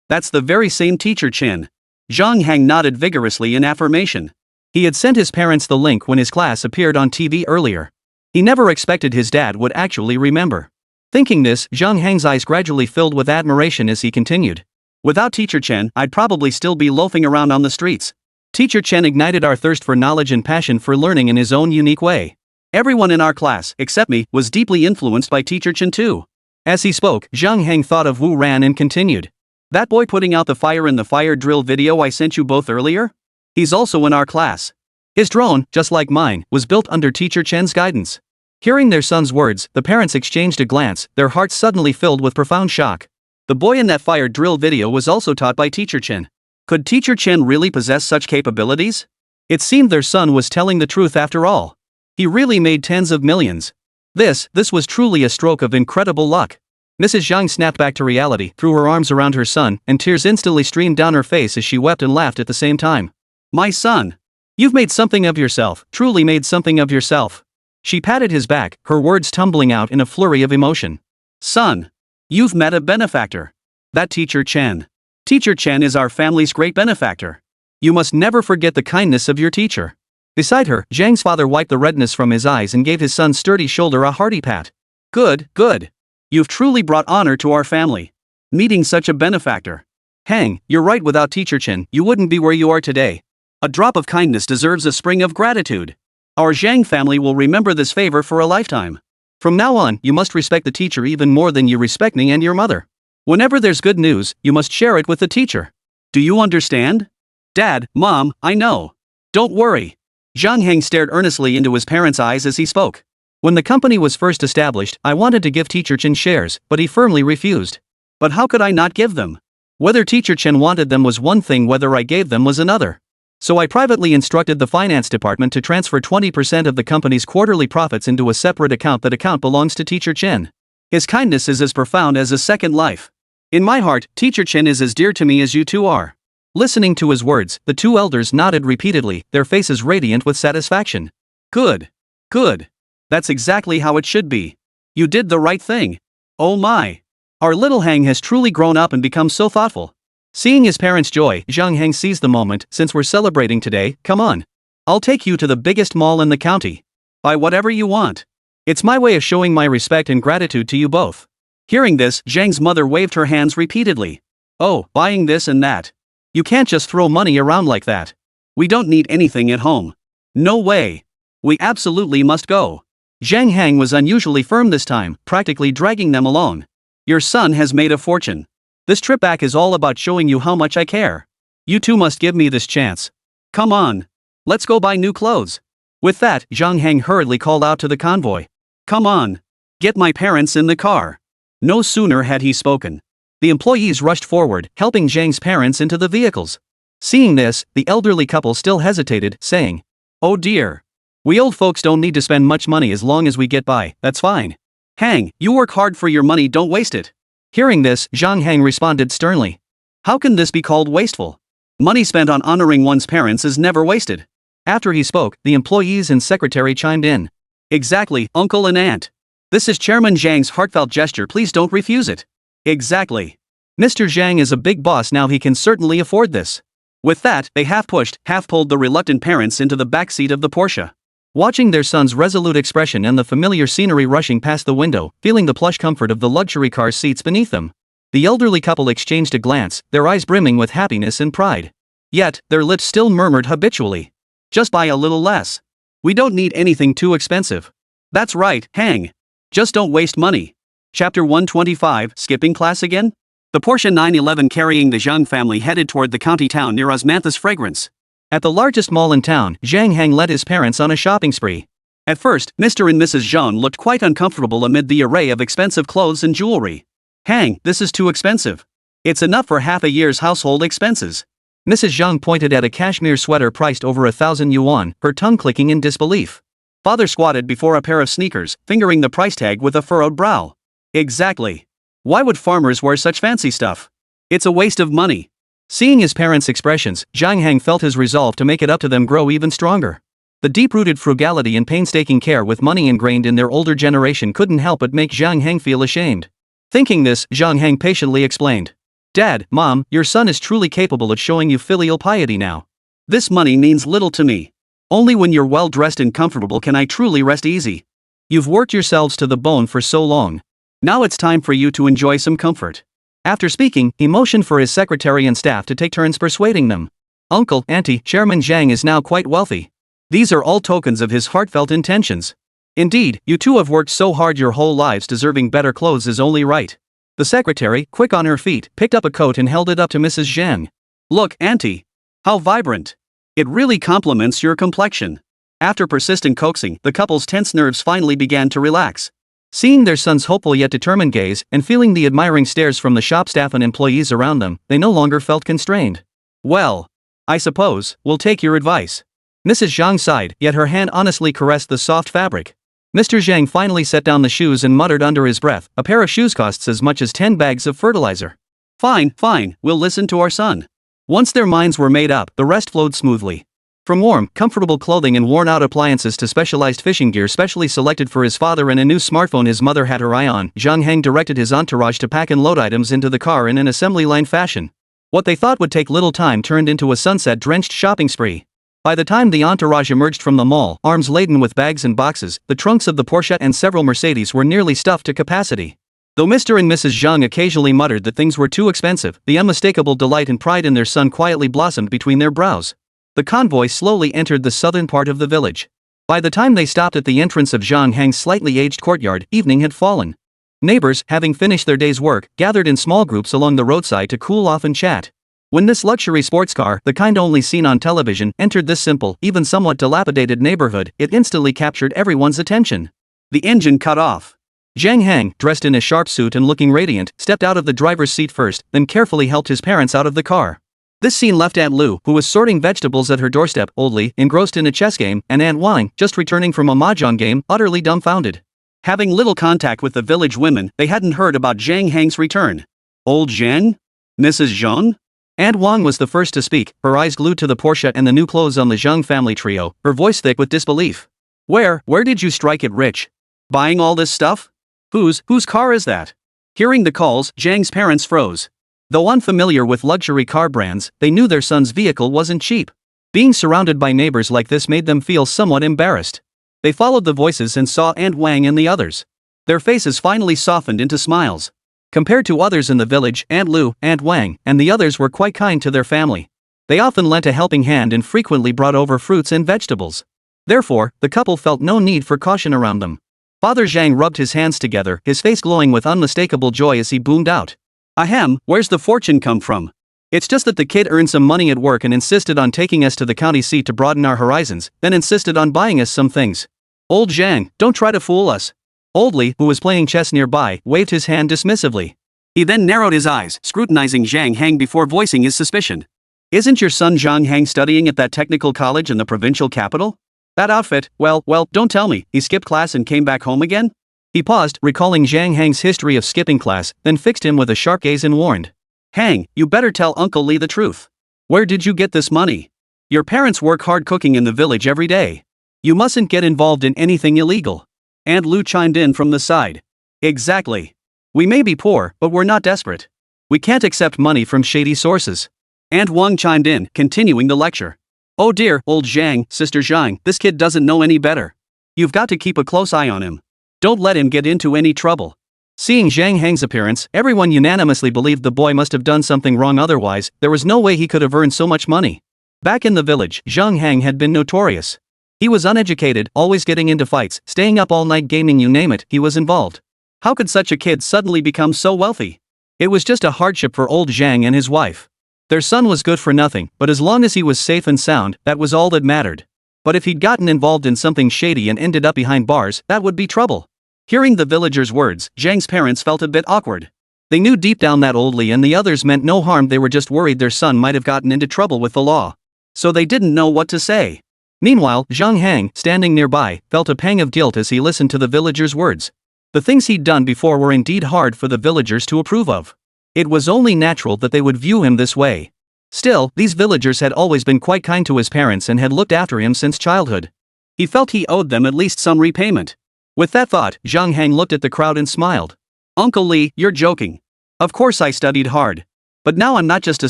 That's the very same Teacher Chen. Zhang Heng nodded vigorously in affirmation. He had sent his parents the link when his class appeared on TV earlier. He never expected his dad would actually remember. Thinking this, Zhang Heng's eyes gradually filled with admiration as he continued. Without Teacher Chen, I'd probably still be loafing around on the streets. Teacher Chen ignited our thirst for knowledge and passion for learning in his own unique way. Everyone in our class, except me, was deeply influenced by Teacher Chen too. As he spoke, Zhang Heng thought of Wu Ran and continued. That boy putting out the fire in the fire drill video I sent you both earlier? He's also in our class. His drone, just like mine, was built under Teacher Chen's guidance. Hearing their son's words, the parents exchanged a glance, their hearts suddenly filled with profound shock. The boy in that fire drill video was also taught by Teacher Chen. Could Teacher Chen really possess such capabilities? It seemed their son was telling the truth after all. He really made tens of millions. This was truly a stroke of incredible luck. Mrs. Zhang snapped back to reality, threw her arms around her son, and tears instantly streamed down her face as she wept and laughed at the same time. My son! You've made something of yourself, truly made something of yourself. She patted his back, her words tumbling out in a flurry of emotion. Son! You've met a benefactor. That Teacher Chen. Teacher Chen is our family's great benefactor. You must never forget the kindness of your teacher. Beside her, Zhang's father wiped the redness from his eyes and gave his son's sturdy shoulder a hearty pat. Good, good. You've truly brought honor to our family. Meeting such a benefactor. Hang, you're right, without Teacher Chen, you wouldn't be where you are today. A drop of kindness deserves a spring of gratitude. Our Zhang family will remember this favor for a lifetime. From now on, you must respect the teacher even more than you respect me and your mother. Whenever there's good news, you must share it with the teacher. Do you understand? Dad, Mom, I know. Don't worry. Zhang Heng stared earnestly into his parents' eyes as he spoke. When the company was first established, I wanted to give Teacher Chen shares, but he firmly refused. But how could I not give them? Whether Teacher Chen wanted them was one thing, whether I gave them was another. So I privately instructed the finance department to transfer 20% of the company's quarterly profits into a separate account. That account belongs to Teacher Chen. His kindness is as profound as a second life. In my heart, Teacher Chen is as dear to me as you two are. Listening to his words, the two elders nodded repeatedly, their faces radiant with satisfaction. Good. Good. That's exactly how it should be. You did the right thing. Oh my. Our little Hang has truly grown up and become so thoughtful. Seeing his parents' joy, Zhang Heng seized the moment. Since we're celebrating today, come on. I'll take you to the biggest mall in the county. Buy whatever you want. It's my way of showing my respect and gratitude to you both. Hearing this, Zhang's mother waved her hands repeatedly. Oh, buying this and that. You can't just throw money around like that. We don't need anything at home. No way. We absolutely must go. Zhang Heng was unusually firm this time, practically dragging them along. Your son has made a fortune. This trip back is all about showing you how much I care. You two must give me this chance. Come on. Let's go buy new clothes. With that, Zhang Heng hurriedly called out to the convoy. Come on. Get my parents in the car. No sooner had he spoken. The employees rushed forward, helping Zhang's parents into the vehicles. Seeing this, the elderly couple still hesitated, saying, Oh dear. We old folks don't need to spend much money as long as we get by, that's fine. Hang, you work hard for your money, don't waste it. Hearing this, Zhang Heng responded sternly. How can this be called wasteful? Money spent on honoring one's parents is never wasted. After he spoke, the employees and secretary chimed in. Exactly, uncle and aunt. This is Chairman Zhang's heartfelt gesture, please don't refuse it. Exactly. Mr. Zhang is a big boss now, he can certainly afford this. With that, they half pushed, half pulled the reluctant parents into the back seat of the Porsche. Watching their son's resolute expression and the familiar scenery rushing past the window, feeling the plush comfort of the luxury car seats beneath them, the elderly couple exchanged a glance, their eyes brimming with happiness and pride. Yet, their lips still murmured habitually. Just buy a little less. We don't need anything too expensive. That's right, Hang. Just don't waste money. Chapter 125, skipping class again? The Porsche 911 carrying the Zhang family headed toward the county town near Osmanthus Fragrance. At the largest mall in town, Zhang Heng led his parents on a shopping spree. At first, Mr. and Mrs. Zhang looked quite uncomfortable amid the array of expensive clothes and jewelry. Hang, this is too expensive. It's enough for half a year's household expenses. Mrs. Zhang pointed at a cashmere sweater priced over 1,000 yuan, her tongue clicking in disbelief. Father squatted before a pair of sneakers, fingering the price tag with a furrowed brow. Exactly. Why would farmers wear such fancy stuff? It's a waste of money. Seeing his parents' expressions, Zhang Heng felt his resolve to make it up to them grow even stronger. The deep-rooted frugality and painstaking care with money ingrained in their older generation couldn't help but make Zhang Heng feel ashamed. Thinking this, Zhang Heng patiently explained. Dad, Mom, your son is truly capable of showing you filial piety now. This money means little to me. Only when you're well-dressed and comfortable can I truly rest easy. You've worked yourselves to the bone for so long. Now it's time for you to enjoy some comfort. After speaking, he motioned for his secretary and staff to take turns persuading them. Uncle, Auntie, Chairman Zhang is now quite wealthy. These are all tokens of his heartfelt intentions. Indeed, you two have worked so hard your whole lives, deserving better clothes is only right. The secretary, quick on her feet, picked up a coat and held it up to Mrs. Zhang. Look, Auntie. How vibrant. It really complements your complexion. After persistent coaxing, the couple's tense nerves finally began to relax. Seeing their son's hopeful yet determined gaze, and feeling the admiring stares from the shop staff and employees around them, they no longer felt constrained. Well, I suppose we'll take your advice. Mrs. Zhang sighed, yet her hand honestly caressed the soft fabric. Mr. Zhang finally set down the shoes and muttered under his breath, a pair of shoes costs as much as 10 bags of fertilizer. Fine, we'll listen to our son. Once their minds were made up, the rest flowed smoothly. From warm, comfortable clothing and worn-out appliances to specialized fishing gear specially selected for his father and a new smartphone his mother had her eye on, Zhang Heng directed his entourage to pack and load items into the car in an assembly line fashion. What they thought would take little time turned into a sunset-drenched shopping spree. By the time the entourage emerged from the mall, arms laden with bags and boxes, the trunks of the Porsche and several Mercedes were nearly stuffed to capacity. Though Mr. and Mrs. Zhang occasionally muttered that things were too expensive, the unmistakable delight and pride in their son quietly blossomed between their brows. The convoy slowly entered the southern part of the village. By the time they stopped at the entrance of Zhang Heng's slightly aged courtyard, evening had fallen. Neighbors, having finished their day's work, gathered in small groups along the roadside to cool off and chat. When this luxury sports car, the kind only seen on television, entered this simple, even somewhat dilapidated neighborhood, it instantly captured everyone's attention. The engine cut off. Zhang Heng, dressed in a sharp suit and looking radiant, stepped out of the driver's seat first, then carefully helped his parents out of the car. This scene left Aunt Lu, who was sorting vegetables at her doorstep, oldly engrossed in a chess game, and Aunt Wang, just returning from a mahjong game, utterly dumbfounded. Having little contact with the village women, they hadn't heard about Zhang Heng's return. Old Zhang? Mrs. Zhang? Aunt Wang was the first to speak, her eyes glued to the Porsche and the new clothes on the Zhang family trio, her voice thick with disbelief. Where did you strike it rich? Buying all this stuff? Whose car is that? Hearing the calls, Zhang's parents froze. Though unfamiliar with luxury car brands, they knew their son's vehicle wasn't cheap. Being surrounded by neighbors like this made them feel somewhat embarrassed. They followed the voices and saw Aunt Wang and the others. Their faces finally softened into smiles. Compared to others in the village, Aunt Lu, Aunt Wang, and the others were quite kind to their family. They often lent a helping hand and frequently brought over fruits and vegetables. Therefore, the couple felt no need for caution around them. Father Zhang rubbed his hands together, his face glowing with unmistakable joy as he boomed out. Ahem, where's the fortune come from? It's just that the kid earned some money at work and insisted on taking us to the county seat to broaden our horizons, then insisted on buying us some things. Old Zhang, don't try to fool us. Old Li, who was playing chess nearby, waved his hand dismissively. He then narrowed his eyes, scrutinizing Zhang Heng before voicing his suspicion. Isn't your son Zhang Heng studying at that technical college in the provincial capital? That outfit, well, don't tell me, he skipped class and came back home again? He paused, recalling Zhang Heng's history of skipping class, then fixed him with a sharp gaze and warned. Heng, you better tell Uncle Li the truth. Where did you get this money? Your parents work hard cooking in the village every day. You mustn't get involved in anything illegal. Aunt Lu chimed in from the side. Exactly. We may be poor, but we're not desperate. We can't accept money from shady sources. Aunt Wang chimed in, continuing the lecture. Oh dear, old Zhang, Sister Zhang, this kid doesn't know any better. You've got to keep a close eye on him. Don't let him get into any trouble. Seeing Zhang Heng's appearance, everyone unanimously believed the boy must have done something wrong, otherwise, there was no way he could have earned so much money. Back in the village, Zhang Heng had been notorious. He was uneducated, always getting into fights, staying up all night gaming, you name it, he was involved. How could such a kid suddenly become so wealthy? It was just a hardship for old Zhang and his wife. Their son was good for nothing, but as long as he was safe and sound, that was all that mattered. But if he'd gotten involved in something shady and ended up behind bars, that would be trouble. Hearing the villagers' words, Zhang's parents felt a bit awkward. They knew deep down that old Li and the others meant no harm, they were just worried their son might have gotten into trouble with the law. So they didn't know what to say. Meanwhile, Zhang Heng, standing nearby, felt a pang of guilt as he listened to the villagers' words. The things he'd done before were indeed hard for the villagers to approve of. It was only natural that they would view him this way. Still, these villagers had always been quite kind to his parents and had looked after him since childhood. He felt he owed them at least some repayment. With that thought, Zhang Heng looked at the crowd and smiled. Uncle Li, you're joking. Of course I studied hard. But now I'm not just a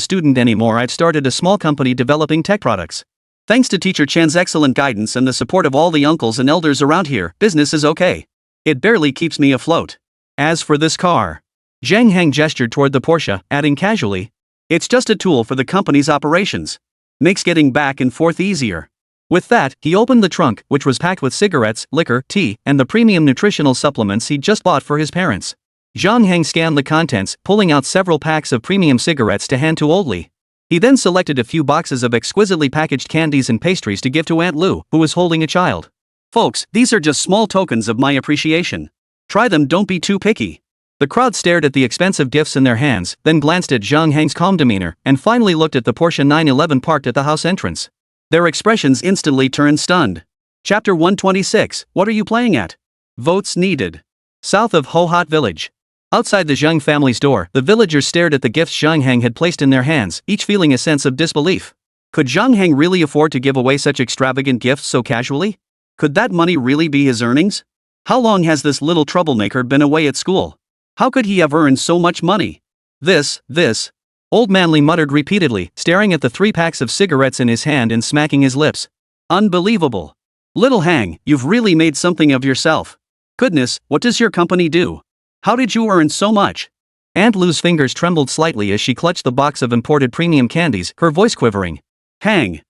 student anymore, I've started a small company developing tech products. Thanks to Teacher Chen's excellent guidance and the support of all the uncles and elders around here, business is okay. It barely keeps me afloat. As for this car. Zhang Hang gestured toward the Porsche, adding casually, "It's just a tool for the company's operations. Makes getting back and forth easier." With that, he opened the trunk, which was packed with cigarettes, liquor, tea, and the premium nutritional supplements he'd just bought for his parents. Zhang Hang scanned the contents, pulling out several packs of premium cigarettes to hand to Old Li. He then selected a few boxes of exquisitely packaged candies and pastries to give to Aunt Lu, who was holding a child. "Folks, these are just small tokens of my appreciation. Try them, don't be too picky." The crowd stared at the expensive gifts in their hands, then glanced at Zhang Hang's calm demeanor, and finally looked at the Porsche 911 parked at the house entrance. Their expressions instantly turned stunned. Chapter 126, What are you playing at? Votes needed. South of Hohhot Village. Outside the Zhang family's door, the villagers stared at the gifts Zhang Hang had placed in their hands, each feeling a sense of disbelief. Could Zhang Hang really afford to give away such extravagant gifts so casually? Could that money really be his earnings? How long has this little troublemaker been away at school? How could he have earned so much money? This. Old Manly muttered repeatedly, staring at the 3 packs of cigarettes in his hand and smacking his lips. Unbelievable. Little Hang, you've really made something of yourself. Goodness, what does your company do? How did you earn so much? Aunt Lu's fingers trembled slightly as she clutched the box of imported premium candies, her voice quivering. Hang.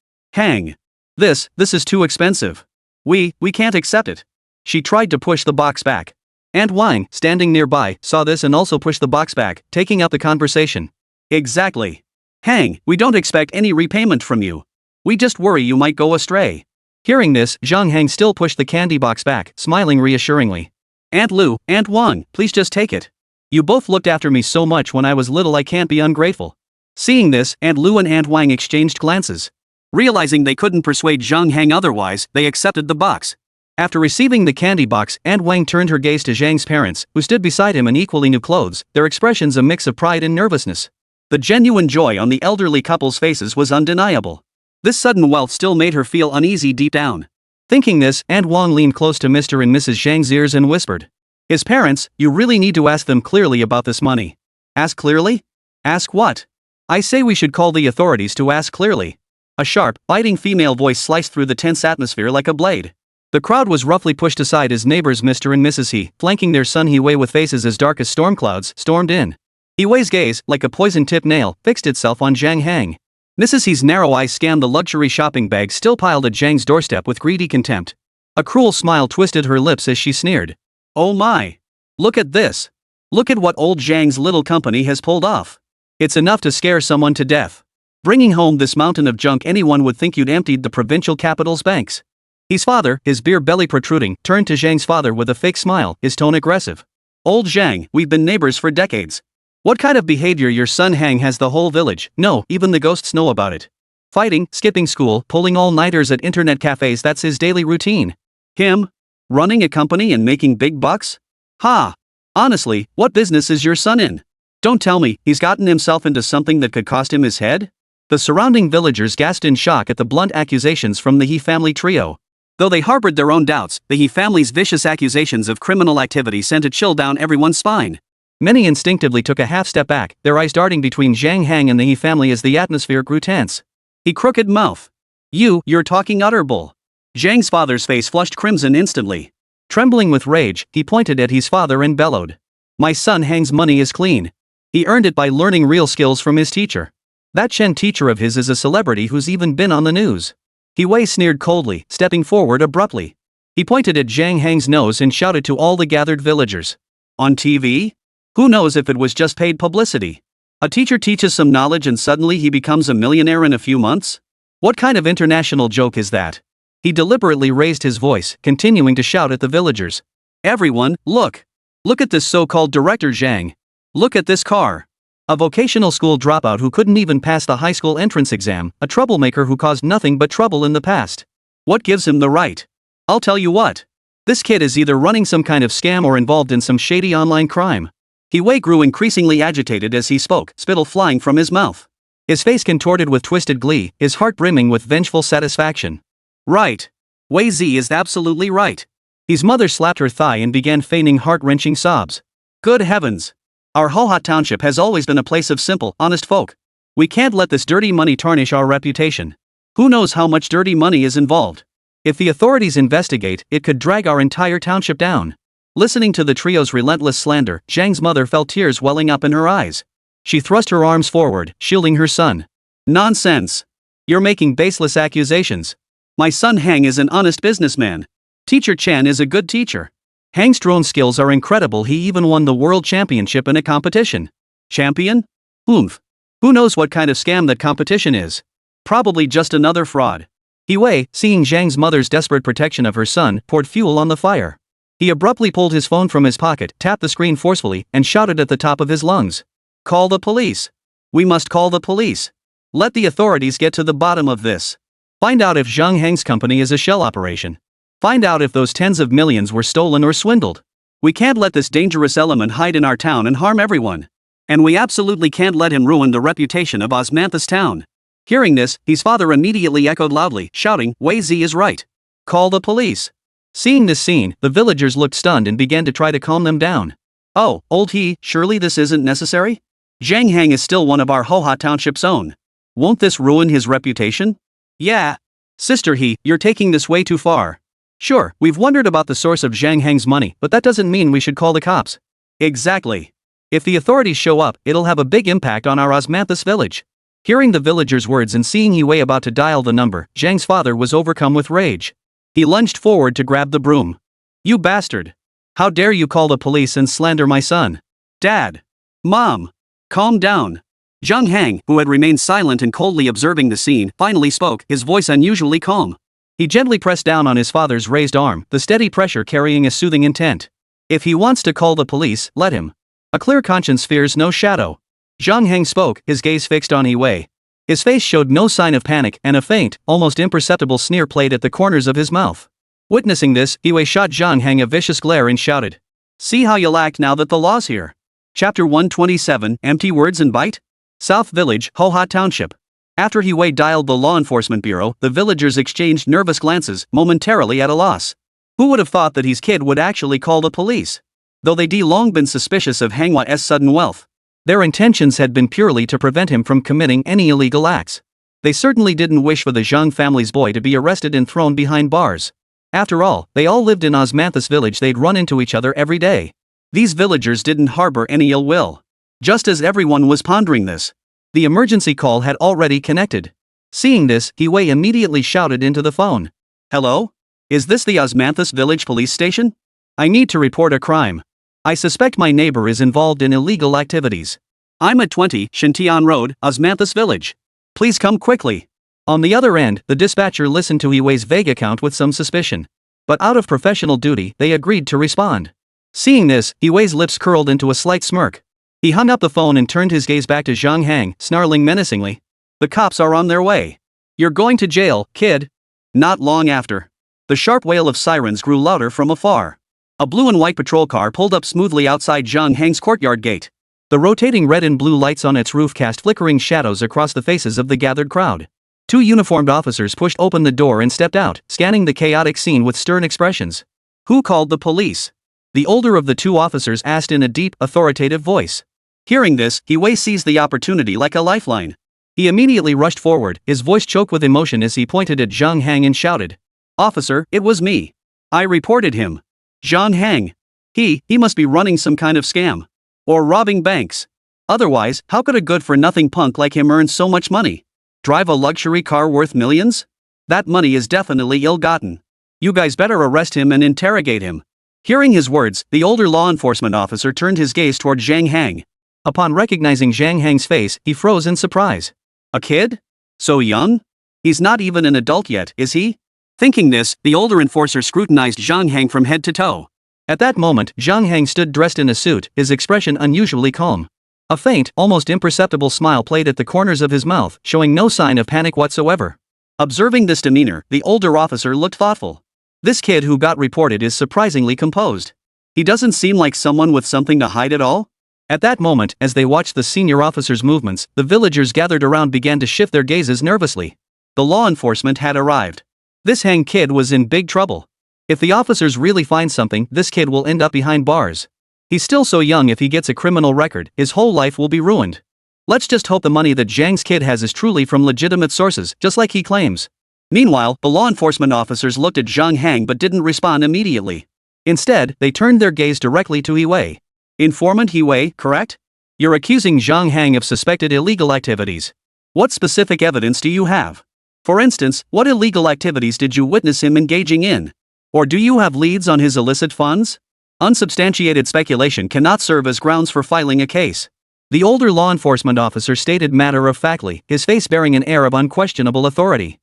This is too expensive. We can't accept it. She tried to push the box back. Aunt Wang, standing nearby, saw this and also pushed the box back, taking up the conversation. Exactly. Hang, we don't expect any repayment from you. We just worry you might go astray. Hearing this, Zhang Hang still pushed the candy box back, smiling reassuringly. Aunt Lu, Aunt Wang, please just take it. You both looked after me so much when I was little, I can't be ungrateful. Seeing this, Aunt Lu and Aunt Wang exchanged glances. Realizing they couldn't persuade Zhang Hang otherwise, they accepted the box. After receiving the candy box, Aunt Wang turned her gaze to Zhang's parents, who stood beside him in equally new clothes, their expressions a mix of pride and nervousness. The genuine joy on the elderly couple's faces was undeniable. This sudden wealth still made her feel uneasy deep down. Thinking this, Aunt Wang leaned close to Mr. and Mrs. Zhang's ears and whispered. His parents, you really need to ask them clearly about this money. Ask clearly? Ask what? I say we should call the authorities to ask clearly. A sharp, biting female voice sliced through the tense atmosphere like a blade. The crowd was roughly pushed aside as neighbors Mr. and Mrs. He, flanking their son He Wei with faces as dark as storm clouds, stormed in. He Wei's gaze, like a poison-tipped nail, fixed itself on Zhang Hang. Mrs. He's narrow eyes scanned the luxury shopping bags still piled at Zhang's doorstep with greedy contempt. A cruel smile twisted her lips as she sneered. Oh my! Look at this! Look at what old Zhang's little company has pulled off. It's enough to scare someone to death. Bringing home this mountain of junk, anyone would think you'd emptied the provincial capital's banks. His father, his beer belly protruding, turned to Zhang's father with a fake smile, his tone aggressive. Old Zhang, we've been neighbors for decades. What kind of behavior your son Hang has the whole village, no, even the ghosts know about it. Fighting, skipping school, pulling all-nighters at internet cafes, that's his daily routine. Him? Running a company and making big bucks? Ha! Honestly, what business is your son in? Don't tell me he's gotten himself into something that could cost him his head? The surrounding villagers gasped in shock at the blunt accusations from the He family trio. Though they harbored their own doubts, the He family's vicious accusations of criminal activity sent a chill down everyone's spine. Many instinctively took a half step back, their eyes darting between Zhang Hang and the He family as the atmosphere grew tense. He crooked mouth. You're talking utter bull. Zhang's father's face flushed crimson instantly. Trembling with rage, he pointed at his father and bellowed. My son Hang's money is clean. He earned it by learning real skills from his teacher. That Chen teacher of his is a celebrity who's even been on the news. He Wei sneered coldly, stepping forward abruptly. He pointed at Zhang Hang's nose and shouted to all the gathered villagers. On TV? Who knows if it was just paid publicity? A teacher teaches some knowledge and suddenly he becomes a millionaire in a few months? What kind of international joke is that? He deliberately raised his voice, continuing to shout at the villagers. Everyone, look! Look at this so-called director Zhang. Look at this car. A vocational school dropout who couldn't even pass the high school entrance exam, a troublemaker who caused nothing but trouble in the past. What gives him the right? I'll tell you what. This kid is either running some kind of scam or involved in some shady online crime. He Wei grew increasingly agitated as he spoke, spittle flying from his mouth. His face contorted with twisted glee, his heart brimming with vengeful satisfaction. Right. Wei Zi is absolutely right. His mother slapped her thigh and began feigning heart-wrenching sobs. Good heavens. Our Hohhot township has always been a place of simple, honest folk. We can't let this dirty money tarnish our reputation. Who knows how much dirty money is involved? If the authorities investigate, it could drag our entire township down. Listening to the trio's relentless slander, Zhang's mother felt tears welling up in her eyes. She thrust her arms forward, shielding her son. Nonsense! You're making baseless accusations. My son Hang is an honest businessman. Teacher Chen is a good teacher. Hang's drone skills are incredible. He even won the world championship in a competition. Champion? Oomph. Who knows what kind of scam that competition is? Probably just another fraud. He Wei, seeing Zhang's mother's desperate protection of her son, poured fuel on the fire. He abruptly pulled his phone from his pocket, tapped the screen forcefully, and shouted at the top of his lungs. Call the police. We must call the police. Let the authorities get to the bottom of this. Find out if Zhang Heng's company is a shell operation. Find out if those tens of millions were stolen or swindled. We can't let this dangerous element hide in our town and harm everyone. And we absolutely can't let him ruin the reputation of Osmanthus town. Hearing this, his father immediately echoed loudly, shouting, Wei Zi is right. Call the police. Seeing this scene, the villagers looked stunned and began to try to calm them down. Oh, old he, surely this isn't necessary? Zhang Heng is still one of our Hoha township's own. Won't this ruin his reputation? Yeah. Sister he, you're taking this way too far. Sure, we've wondered about the source of Zhang Heng's money, but that doesn't mean we should call the cops. Exactly. If the authorities show up, it'll have a big impact on our Osmanthus village. Hearing the villagers' words and seeing Yi Wei about to dial the number, Zhang's father was overcome with rage. He lunged forward to grab the broom. You bastard! How dare you call the police and slander my son? Dad! Mom! Calm down. Zhang Heng, who had remained silent and coldly observing the scene, finally spoke, his voice unusually calm. He gently pressed down on his father's raised arm, the steady pressure carrying a soothing intent. If he wants to call the police, let him. A clear conscience fears no shadow. Zhang Heng spoke, his gaze fixed on Yi Wei. His face showed no sign of panic, and a faint, almost imperceptible sneer played at the corners of his mouth. Witnessing this, Yi Wei shot Zhang Heng a vicious glare and shouted. See how you'll act now that the law's here. Chapter 127, Empty Words and Bite? South Village, Hoha Township. After Yi Wei dialed the law enforcement bureau, the villagers exchanged nervous glances, momentarily at a loss. Who would have thought that his kid would actually call the police? Though they'd long been suspicious of Manhwa's sudden wealth. Their intentions had been purely to prevent him from committing any illegal acts. They certainly didn't wish for the Zhang family's boy to be arrested and thrown behind bars. After all, they all lived in Osmanthus village. They'd run into each other every day. These villagers didn't harbor any ill will. Just as everyone was pondering this, the emergency call had already connected. Seeing this, Yi Wei immediately shouted into the phone. Hello? Is this the Osmanthus village police station? I need to report a crime. I suspect my neighbor is involved in illegal activities. I'm at 20 Shintian Road, Osmanthus village. Please come quickly. On the other end, the dispatcher listened to Yi Wei's vague account with some suspicion. But out of professional duty, they agreed to respond. Seeing this, Yi Wei's lips curled into a slight smirk. He hung up the phone and turned his gaze back to Zhang Heng, snarling menacingly. The cops are on their way. You're going to jail, kid. Not long after. The sharp wail of sirens grew louder from afar. A blue and white patrol car pulled up smoothly outside Zhang Heng's courtyard gate. The rotating red and blue lights on its roof cast flickering shadows across the faces of the gathered crowd. Two uniformed officers pushed open the door and stepped out, scanning the chaotic scene with stern expressions. Who called the police? The older of the two officers asked in a deep, authoritative voice. Hearing this, Yi Wei seized the opportunity like a lifeline. He immediately rushed forward, his voice choked with emotion as he pointed at Zhang Heng and shouted. Officer, it was me. I reported him. Zhang Heng. He must be running some kind of scam. Or robbing banks. Otherwise, how could a good-for-nothing punk like him earn so much money? Drive a luxury car worth millions? That money is definitely ill-gotten. You guys better arrest him and interrogate him. Hearing his words, the older law enforcement officer turned his gaze toward Zhang Heng. Upon recognizing Zhang Heng's face, he froze in surprise. A kid? So young? He's not even an adult yet, is he? Thinking this, the older enforcer scrutinized Zhang Heng from head to toe. At that moment, Zhang Heng stood dressed in a suit, his expression unusually calm. A faint, almost imperceptible smile played at the corners of his mouth, showing no sign of panic whatsoever. Observing this demeanor, the older officer looked thoughtful. This kid who got reported is surprisingly composed. He doesn't seem like someone with something to hide at all. At that moment, as they watched the senior officer's movements, the villagers gathered around began to shift their gazes nervously. The law enforcement had arrived. This Heng kid was in big trouble. If the officers really find something, this kid will end up behind bars. He's still so young. If he gets a criminal record, his whole life will be ruined. Let's just hope the money that Zhang's kid has is truly from legitimate sources, just like he claims. Meanwhile, the law enforcement officers looked at Zhang Heng but didn't respond immediately. Instead, they turned their gaze directly to Wei. Informant Wei, correct? You're accusing Zhang Hang of suspected illegal activities. What specific evidence do you have? For instance, what illegal activities did you witness him engaging in? Or do you have leads on his illicit funds? Unsubstantiated speculation cannot serve as grounds for filing a case. The older law enforcement officer stated matter-of-factly, his face bearing an air of unquestionable authority.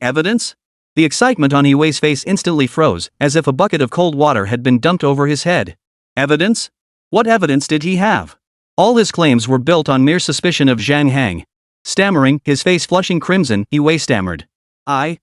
Evidence? The excitement on Wei's face instantly froze, as if a bucket of cold water had been dumped over his head. Evidence? What evidence did he have? All his claims were built on mere suspicion of Zhang Hang. Stammering, his face flushing crimson, Wei stammered. I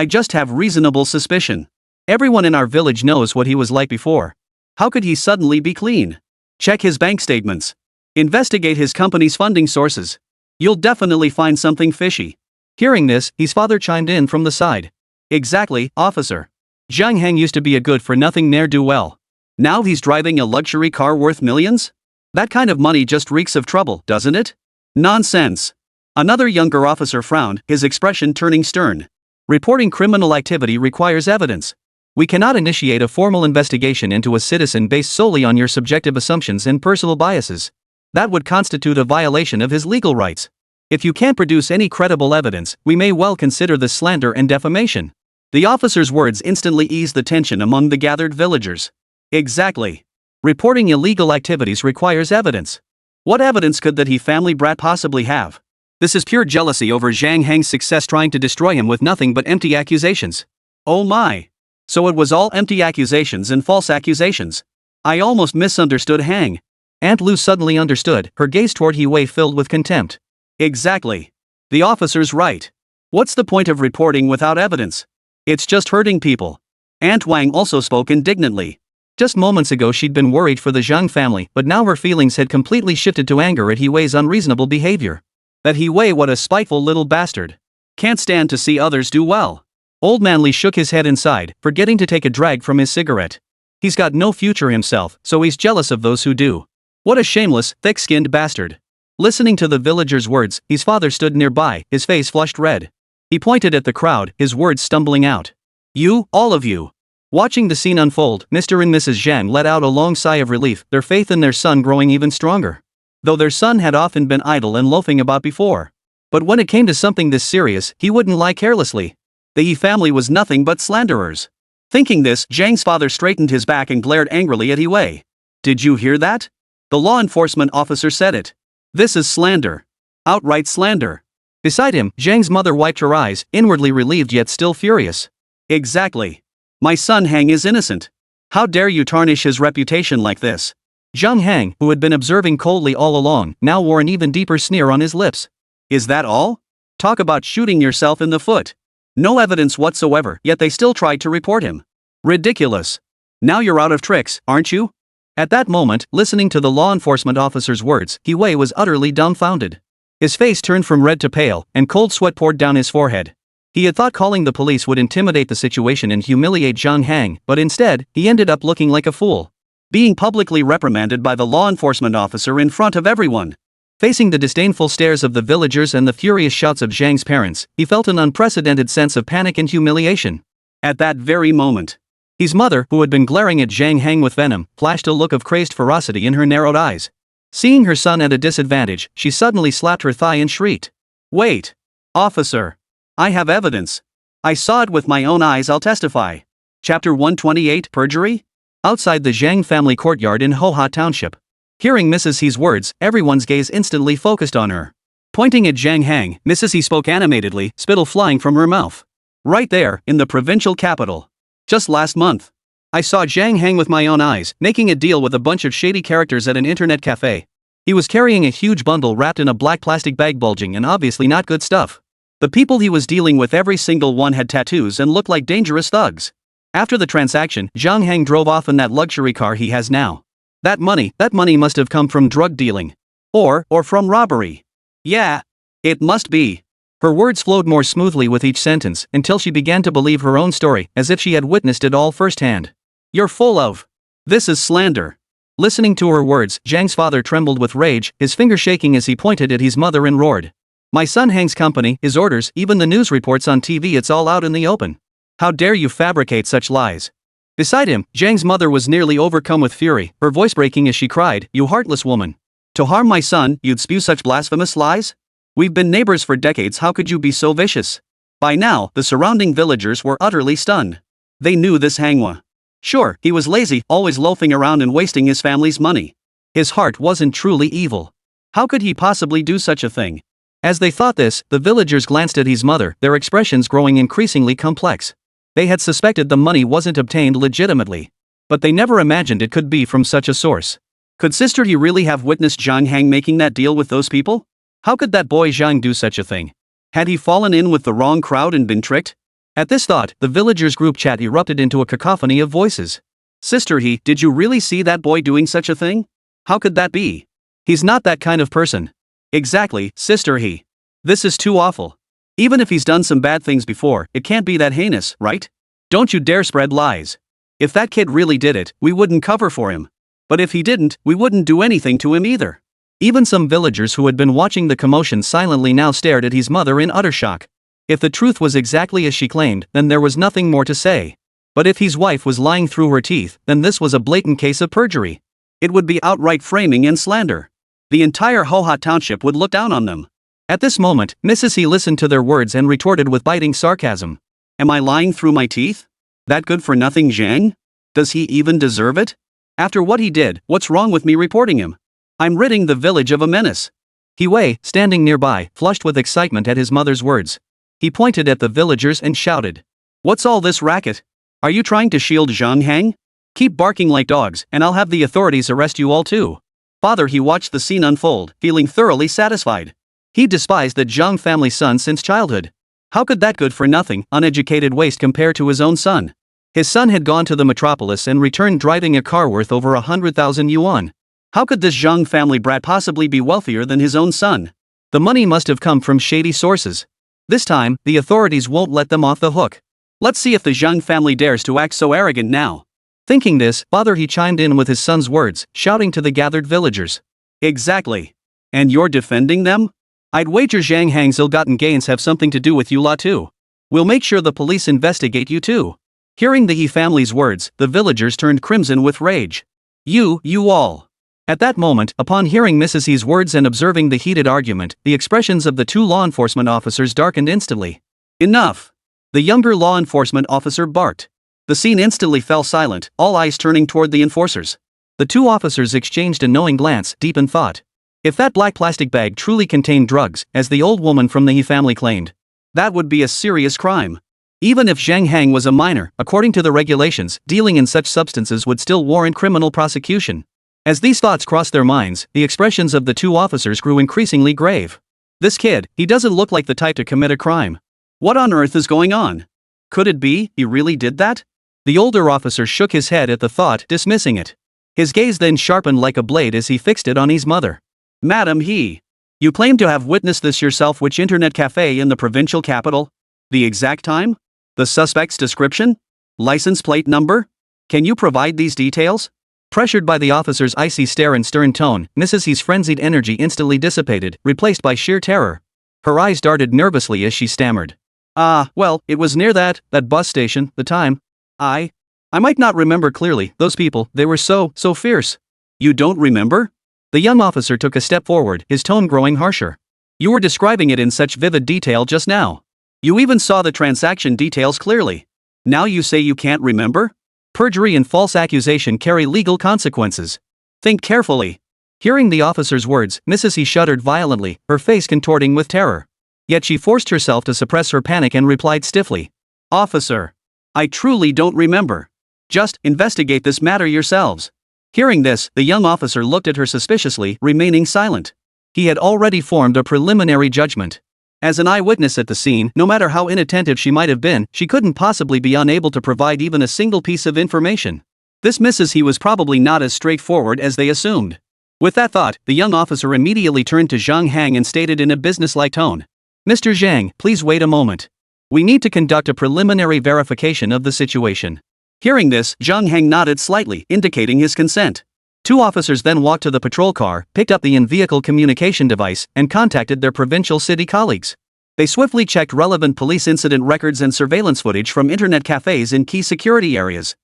just have reasonable suspicion. Everyone in our village knows what he was like before. How could he suddenly be clean? Check his bank statements. Investigate his company's funding sources. You'll definitely find something fishy. Hearing this, his father chimed in from the side. Exactly, officer. Zhang Hang used to be a good-for-nothing ne'er-do-well. Now he's driving a luxury car worth millions? That kind of money just reeks of trouble, doesn't it? Nonsense. Another younger officer frowned, his expression turning stern. Reporting criminal activity requires evidence. We cannot initiate a formal investigation into a citizen based solely on your subjective assumptions and personal biases. That would constitute a violation of his legal rights. If you can't produce any credible evidence, we may well consider this slander and defamation. The officer's words instantly eased the tension among the gathered villagers. Exactly. Reporting illegal activities requires evidence. What evidence could that family brat possibly have? This is pure jealousy over Zhang Hang's success, trying to destroy him with nothing but empty accusations. Oh my. So it was all empty accusations and false accusations. I almost misunderstood Hang. Aunt Lu suddenly understood, her gaze toward Wei filled with contempt. Exactly. The officer's right. What's the point of reporting without evidence? It's just hurting people. Aunt Wang also spoke indignantly. Just moments ago she'd been worried for the Zhang family, but now her feelings had completely shifted to anger at Wei's unreasonable behavior. That Wei, what a spiteful little bastard. Can't stand to see others do well. Old Man Li shook his head inside, forgetting to take a drag from his cigarette. He's got no future himself, so he's jealous of those who do. What a shameless, thick-skinned bastard. Listening to the villager's words, his father stood nearby, his face flushed red. He pointed at the crowd, his words stumbling out. You, all of you. Watching the scene unfold, Mr. and Mrs. Zhang let out a long sigh of relief, their faith in their son growing even stronger. Though their son had often been idle and loafing about before. But when it came to something this serious, he wouldn't lie carelessly. The Yi family was nothing but slanderers. Thinking this, Zhang's father straightened his back and glared angrily at Wei. Did you hear that? The law enforcement officer said it. This is slander. Outright slander. Beside him, Zhang's mother wiped her eyes, inwardly relieved yet still furious. Exactly. My son Hang is innocent. How dare you tarnish his reputation like this? Zhang Hang, who had been observing coldly all along, now wore an even deeper sneer on his lips. Is that all? Talk about shooting yourself in the foot. No evidence whatsoever, yet they still tried to report him. Ridiculous. Now you're out of tricks, aren't you? At that moment, listening to the law enforcement officer's words, Wei was utterly dumbfounded. His face turned from red to pale, and cold sweat poured down his forehead. He had thought calling the police would intimidate the situation and humiliate Zhang Hang, but instead, he ended up looking like a fool. Being publicly reprimanded by the law enforcement officer in front of everyone. Facing the disdainful stares of the villagers and the furious shouts of Zhang's parents, he felt an unprecedented sense of panic and humiliation. At that very moment, his mother, who had been glaring at Zhang Hang with venom, flashed a look of crazed ferocity in her narrowed eyes. Seeing her son at a disadvantage, she suddenly slapped her thigh and shrieked. Wait! Officer! I have evidence. I saw it with my own eyes, I'll testify. Chapter 128, Perjury? Outside the Zhang family courtyard in Hoha Township. Hearing Mrs. He's words, everyone's gaze instantly focused on her. Pointing at Zhang Hang, Mrs. He spoke animatedly, spittle flying from her mouth. Right there, in the provincial capital. Just last month. I saw Zhang Hang with my own eyes, making a deal with a bunch of shady characters at an internet cafe. He was carrying a huge bundle wrapped in a black plastic bag, bulging and obviously not good stuff. The people he was dealing with, every single one had tattoos and looked like dangerous thugs. After the transaction, Zhang Hang drove off in that luxury car he has now. That money must have come from drug dealing. Or from robbery. Yeah. It must be. Her words flowed more smoothly with each sentence, until she began to believe her own story, as if she had witnessed it all firsthand. You're full of. This is slander. Listening to her words, Zhang's father trembled with rage, his finger shaking as he pointed at his mother and roared. My son Hang's company, his orders, even the news reports on TV, it's all out in the open. How dare you fabricate such lies? Beside him, Zhang's mother was nearly overcome with fury, her voice breaking as she cried, "You heartless woman! To harm my son, you'd spew such blasphemous lies? We've been neighbors for decades, how could you be so vicious?" By now, the surrounding villagers were utterly stunned. They knew this Manhwa. Sure, he was lazy, always loafing around and wasting his family's money. His heart wasn't truly evil. How could he possibly do such a thing? As they thought this, the villagers glanced at his mother, their expressions growing increasingly complex. They had suspected the money wasn't obtained legitimately. But they never imagined it could be from such a source. Could Sister He really have witnessed Zhang Hang making that deal with those people? How could that boy Zhang do such a thing? Had he fallen in with the wrong crowd and been tricked? At this thought, the villagers' group chat erupted into a cacophony of voices. Sister He, did you really see that boy doing such a thing? How could that be? He's not that kind of person. Exactly, Sister He. This is too awful. Even if he's done some bad things before, it can't be that heinous, right? Don't you dare spread lies. If that kid really did it, we wouldn't cover for him. But if he didn't, we wouldn't do anything to him either. Even some villagers who had been watching the commotion silently now stared at his mother in utter shock. If the truth was exactly as she claimed, then there was nothing more to say. But if his wife was lying through her teeth, then this was a blatant case of perjury. It would be outright framing and slander. The entire Hoha township would look down on them. At this moment, Mrs. He listened to their words and retorted with biting sarcasm. Am I lying through my teeth? That good-for-nothing Zhang? Does he even deserve it? After what he did, what's wrong with me reporting him? I'm ridding the village of a menace. He Wei, standing nearby, flushed with excitement at his mother's words. He pointed at the villagers and shouted. What's all this racket? Are you trying to shield Zhang Hang? Keep barking like dogs, and I'll have the authorities arrest you all too. Father He watched the scene unfold, feeling thoroughly satisfied. He despised the Zhang family's son since childhood. How could that good-for-nothing, uneducated waste compare to his own son? His son had gone to the metropolis and returned driving a car worth over 100,000 yuan. How could this Zhang family brat possibly be wealthier than his own son? The money must have come from shady sources. This time, the authorities won't let them off the hook. Let's see if the Zhang family dares to act so arrogant now. Thinking this, Father He chimed in with his son's words, shouting to the gathered villagers. Exactly. And you're defending them? I'd wager Zhang Hang's ill-gotten gains have something to do with you lot too. We'll make sure the police investigate you too. Hearing the He family's words, the villagers turned crimson with rage. You all. At that moment, upon hearing Mrs. He's words and observing the heated argument, the expressions of the two law enforcement officers darkened instantly. Enough! The younger law enforcement officer barked. The scene instantly fell silent, all eyes turning toward the enforcers. The two officers exchanged a knowing glance, deep in thought. If that black plastic bag truly contained drugs, as the old woman from the He family claimed, that would be a serious crime. Even if Zhang Hang was a minor, according to the regulations, dealing in such substances would still warrant criminal prosecution. As these thoughts crossed their minds, the expressions of the two officers grew increasingly grave. This kid, he doesn't look like the type to commit a crime. What on earth is going on? Could it be he really did that? The older officer shook his head at the thought, dismissing it. His gaze then sharpened like a blade as he fixed it on his mother. Madam He, you claim to have witnessed this yourself. Which internet cafe in the provincial capital? The exact time? The suspect's description? License plate number? Can you provide these details? Pressured by the officer's icy stare and stern tone, Mrs. He's frenzied energy instantly dissipated, replaced by sheer terror. Her eyes darted nervously as she stammered. Well, it was near that bus station, the time. I might not remember clearly, those people, they were so fierce. You don't remember? The young officer took a step forward, his tone growing harsher. You were describing it in such vivid detail just now. You even saw the transaction details clearly. Now you say you can't remember? Perjury and false accusation carry legal consequences. Think carefully. Hearing the officer's words, Mrs. He shuddered violently, her face contorting with terror. Yet she forced herself to suppress her panic and replied stiffly. Officer, I truly don't remember. Just investigate this matter yourselves. Hearing this, the young officer looked at her suspiciously, remaining silent. He had already formed a preliminary judgment. As an eyewitness at the scene, no matter how inattentive she might have been, she couldn't possibly be unable to provide even a single piece of information. This Mrs. He was probably not as straightforward as they assumed. With that thought, the young officer immediately turned to Zhang Hang and stated in a businesslike tone. Mr. Zhang, please wait a moment. We need to conduct a preliminary verification of the situation. Hearing this, Zhang Hang nodded slightly, indicating his consent. Two officers then walked to the patrol car, picked up the in-vehicle communication device, and contacted their provincial city colleagues. They swiftly checked relevant police incident records and surveillance footage from internet cafes in key security areas.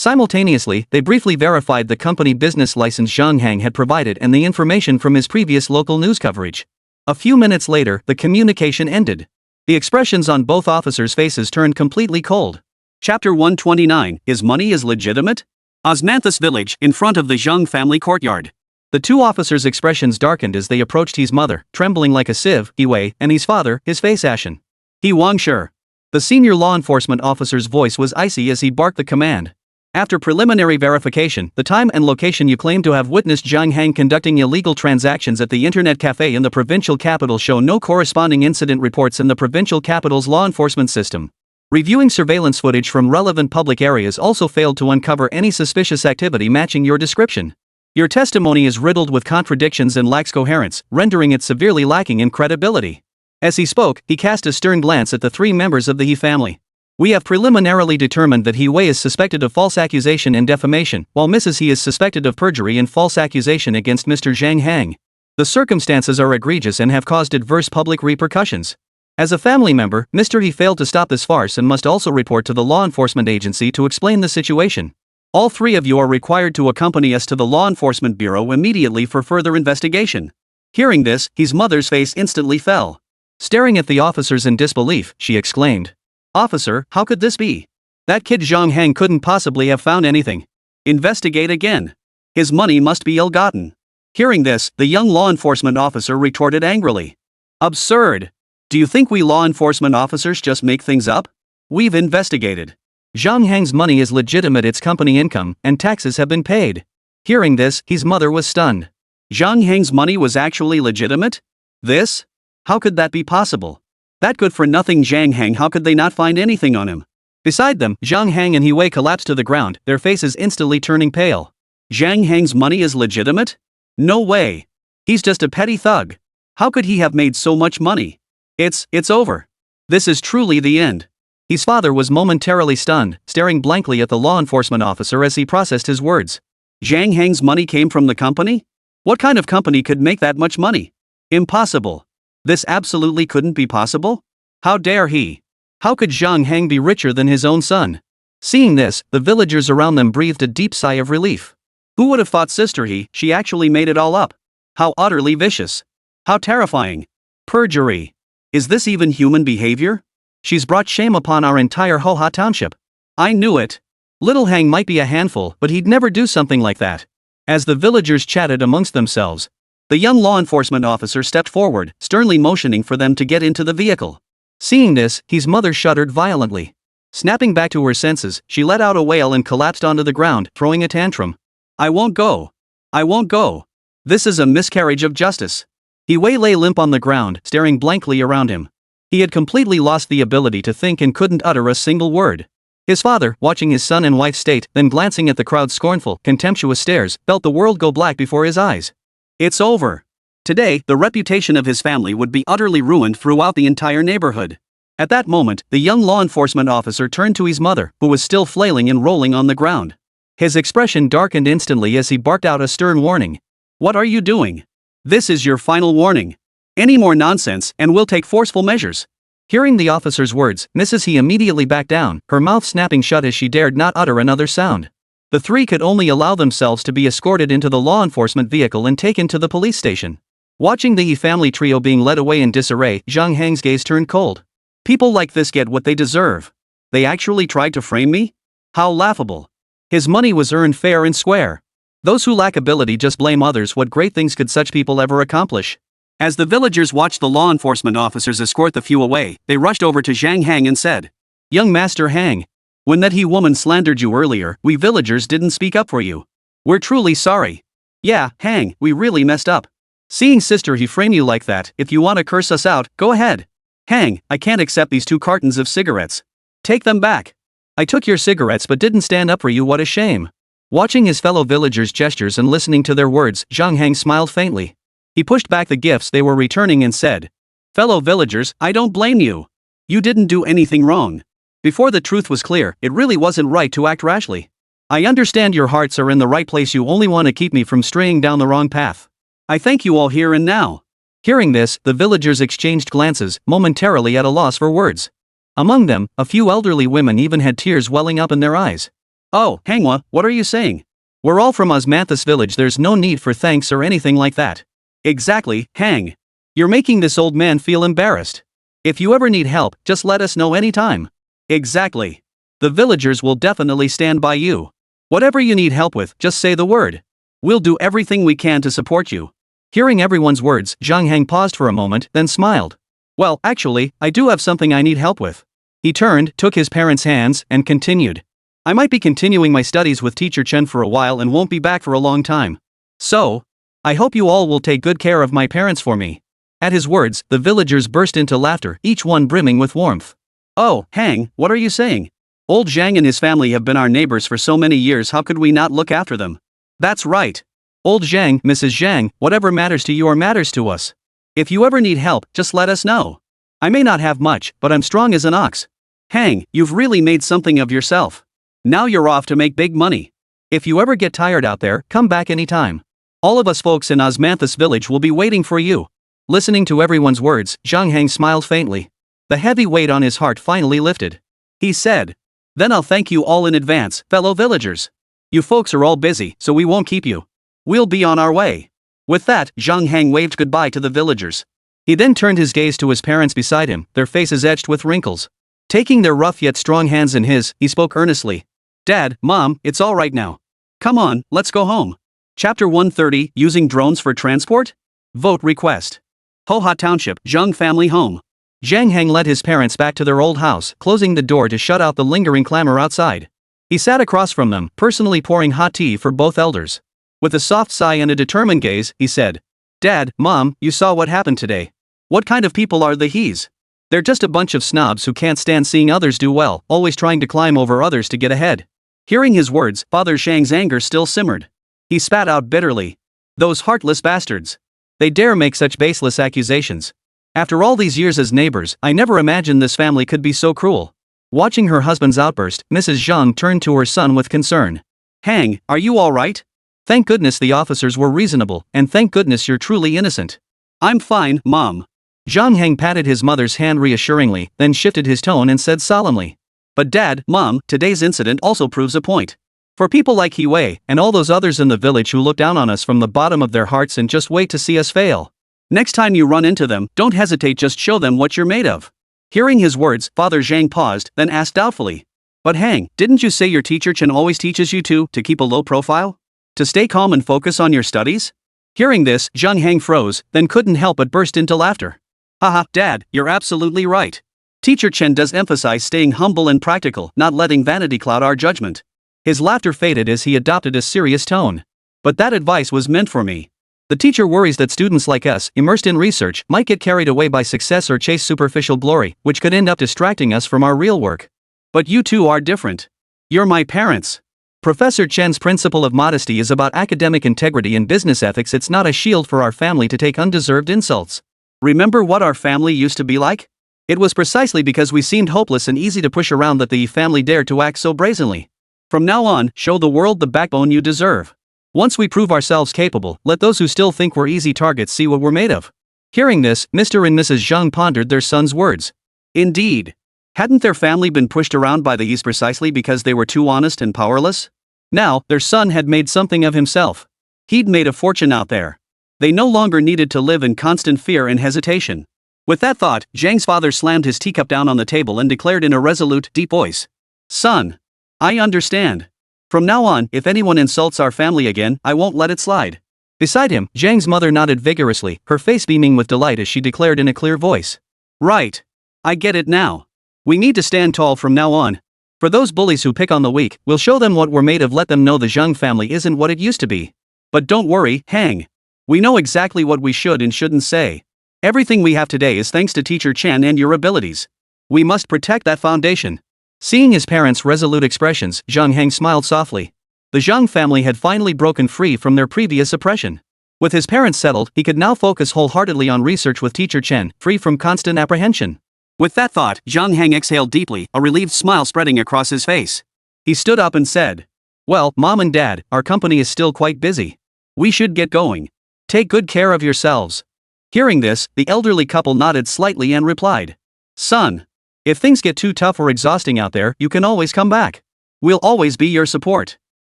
Simultaneously, they briefly verified the company business license Zhang Hang had provided and the information from his previous local news coverage. A few minutes later, the communication ended. The expressions on both officers' faces turned completely cold. Chapter 129, His Money is Legitimate? Osmanthus Village, in front of the Zhang family courtyard. The two officers' expressions darkened as they approached his mother, trembling like a sieve, Yi Wei, and his father, his face ashen. He Wangshi. The senior law enforcement officer's voice was icy as he barked the command. After preliminary verification, the time and location you claim to have witnessed Zhang Hang conducting illegal transactions at the internet cafe in the provincial capital show no corresponding incident reports in the provincial capital's law enforcement system. Reviewing surveillance footage from relevant public areas also failed to uncover any suspicious activity matching your description. Your testimony is riddled with contradictions and lacks coherence, rendering it severely lacking in credibility. As he spoke, he cast a stern glance at the three members of the He family. We have preliminarily determined that He Wei is suspected of false accusation and defamation, while Mrs. He is suspected of perjury and false accusation against Mr. Zhang Hang. The circumstances are egregious and have caused adverse public repercussions. As a family member, Mr. He failed to stop this farce and must also report to the law enforcement agency to explain the situation. All three of you are required to accompany us to the Law Enforcement Bureau immediately for further investigation. Hearing this, his mother's face instantly fell. Staring at the officers in disbelief, she exclaimed, "Officer, how could this be? That kid Zhang Hang couldn't possibly have found anything. Investigate again. His money must be ill-gotten." Hearing this, the young law enforcement officer retorted angrily, "Absurd! Do you think we law enforcement officers just make things up? We've investigated. Zhang Hang's money is legitimate, its company income, and taxes have been paid." Hearing this, his mother was stunned. Zhang Hang's money was actually legitimate? This? How could that be possible? That good-for-nothing Zhang Hang, how could they not find anything on him? Beside them, Zhang Hang and He Wei collapsed to the ground, their faces instantly turning pale. Zhang Hang's money is legitimate? No way. He's just a petty thug. How could he have made so much money? It's over. This is truly the end. His father was momentarily stunned, staring blankly at the law enforcement officer as he processed his words. Zhang Hang's money came from the company? What kind of company could make that much money? Impossible. This absolutely couldn't be possible? How dare he? How could Zhang Hang be richer than his own son? Seeing this, the villagers around them breathed a deep sigh of relief. Who would have thought Sister she actually made it all up? How utterly vicious. How terrifying. Perjury. Is this even human behavior? She's brought shame upon our entire Hoha township. I knew it. Little Hang might be a handful, but he'd never do something like that. As the villagers chatted amongst themselves, the young law enforcement officer stepped forward, sternly motioning for them to get into the vehicle. Seeing this, his mother shuddered violently. Snapping back to her senses, she let out a wail and collapsed onto the ground, throwing a tantrum. I won't go. I won't go. This is a miscarriage of justice. He Wei lay limp on the ground, staring blankly around him. He had completely lost the ability to think and couldn't utter a single word. His father, watching his son and wife's state, then glancing at the crowd's scornful, contemptuous stares, felt the world go black before his eyes. It's over. Today, the reputation of his family would be utterly ruined throughout the entire neighborhood. At that moment, the young law enforcement officer turned to his mother, who was still flailing and rolling on the ground. His expression darkened instantly as he barked out a stern warning. What are you doing? This is your final warning. Any more nonsense, and we'll take forceful measures. Hearing the officer's words, Mrs. He immediately backed down, her mouth snapping shut as she dared not utter another sound. The three could only allow themselves to be escorted into the law enforcement vehicle and taken to the police station. Watching the He family trio being led away in disarray, Zhang Hang's gaze turned cold. People like this get what they deserve. They actually tried to frame me? How laughable. His money was earned fair and square. Those who lack ability just blame others. What great things could such people ever accomplish? As the villagers watched the law enforcement officers escort the few away, they rushed over to Zhang Hang and said, Young Master Hang, when that He woman slandered you earlier, we villagers didn't speak up for you. We're truly sorry. Yeah, Hang, we really messed up. Seeing Sister He frame you like that, if you want to curse us out, go ahead. Hang, I can't accept these 2 cartons of cigarettes. Take them back. I took your cigarettes but didn't stand up for you, what a shame. Watching his fellow villagers' gestures and listening to their words, Zhang Hang smiled faintly. He pushed back the gifts they were returning and said, Fellow villagers, I don't blame you. You didn't do anything wrong. Before the truth was clear, it really wasn't right to act rashly. I understand your hearts are in the right place, you only want to keep me from straying down the wrong path. I thank you all here and now. Hearing this, the villagers exchanged glances, momentarily at a loss for words. Among them, a few elderly women even had tears welling up in their eyes. Oh, manhwa, what are you saying? We're all from Osmanthus village, there's no need for thanks or anything like that. Exactly, hang. You're making this old man feel embarrassed. If you ever need help, just let us know anytime. Exactly. The villagers will definitely stand by you. Whatever you need help with, just say the word. We'll do everything we can to support you. Hearing everyone's words, Zhang Heng paused for a moment, then smiled. Well, actually, I do have something I need help with. He turned, took his parents' hands, and continued. I might be continuing my studies with teacher Chen for a while and won't be back for a long time. So, I hope you all will take good care of my parents for me. At his words, the villagers burst into laughter, each one brimming with warmth. Oh, hang, what are you saying? Old Zhang and his family have been our neighbors for so many years, how could we not look after them? That's right. Old Zhang, Mrs. Zhang, whatever matters to you or matters to us. If you ever need help, just let us know. I may not have much, but I'm strong as an ox. Hang, you've really made something of yourself. Now you're off to make big money. If you ever get tired out there, come back anytime. All of us folks in Osmanthus village will be waiting for you. Listening to everyone's words, Zhang Heng smiled faintly. The heavy weight on his heart finally lifted. He said, then I'll thank you all in advance, fellow villagers. You folks are all busy, so we won't keep you. We'll be on our way. With that, Zhang Heng waved goodbye to the villagers. He then turned his gaze to his parents beside him, their faces etched with wrinkles. Taking their rough yet strong hands in his, he spoke earnestly. Dad, Mom, it's all right now. Come on, let's go home. Chapter 130, Using Drones for Transport? Vote Request. Hoha Township, Zhang Family Home. Zhang Heng led his parents back to their old house, closing the door to shut out the lingering clamor outside. He sat across from them, personally pouring hot tea for both elders. With a soft sigh and a determined gaze, he said, Dad, Mom, you saw what happened today. What kind of people are the he's? They're just a bunch of snobs who can't stand seeing others do well, always trying to climb over others to get ahead. Hearing his words, Father Shang's anger still simmered. He spat out bitterly. Those heartless bastards. They dare make such baseless accusations. After all these years as neighbors, I never imagined this family could be so cruel. Watching her husband's outburst, Mrs. Zhang turned to her son with concern. Hang, are you all right? Thank goodness the officers were reasonable, and thank goodness you're truly innocent. I'm fine, Mom. Zhang Heng patted his mother's hand reassuringly, then shifted his tone and said solemnly. But Dad, Mom, today's incident also proves a point. For people like He Wei, and all those others in the village who look down on us from the bottom of their hearts and just wait to see us fail. Next time you run into them, don't hesitate, just show them what you're made of. Hearing his words, Father Zhang paused, then asked doubtfully. But hang, didn't you say your teacher Chen always teaches you to keep a low profile? To stay calm and focus on your studies? Hearing this, Zhang Heng froze, then couldn't help but burst into laughter. Haha, Dad, you're absolutely right. Teacher Chen does emphasize staying humble and practical, not letting vanity cloud our judgment. His laughter faded as he adopted a serious tone. But that advice was meant for me. The teacher worries that students like us, immersed in research, might get carried away by success or chase superficial glory, which could end up distracting us from our real work. But you two are different. You're my parents. Professor Chen's principle of modesty is about academic integrity and business ethics. It's not a shield for our family to take undeserved insults. Remember what our family used to be like? It was precisely because we seemed hopeless and easy to push around that the family dared to act so brazenly. From now on, show the world the backbone you deserve. Once we prove ourselves capable, let those who still think we're easy targets see what we're made of. Hearing this, Mr. and Mrs. Zhang pondered their son's words. Indeed. Hadn't their family been pushed around by the East precisely because they were too honest and powerless? Now, their son had made something of himself. He'd made a fortune out there. They no longer needed to live in constant fear and hesitation. With that thought, Zhang's father slammed his teacup down on the table and declared in a resolute, deep voice. Son. I understand. From now on, if anyone insults our family again, I won't let it slide. Beside him, Zhang's mother nodded vigorously, her face beaming with delight as she declared in a clear voice. Right. I get it now. We need to stand tall from now on. For those bullies who pick on the weak, we'll show them what we're made of. Let them know the Zhang family isn't what it used to be. But don't worry, Hang. We know exactly what we should and shouldn't say. Everything we have today is thanks to Teacher Chen and your abilities. We must protect that foundation. Seeing his parents' resolute expressions, Zhang Heng smiled softly. The Zhang family had finally broken free from their previous oppression. With his parents settled, he could now focus wholeheartedly on research with Teacher Chen, free from constant apprehension. With that thought, Zhang Heng exhaled deeply, a relieved smile spreading across his face. He stood up and said, Well, Mom and Dad, our company is still quite busy. We should get going. Take good care of yourselves. Hearing this, the elderly couple nodded slightly and replied, Son. If things get too tough or exhausting out there, you can always come back. We'll always be your support.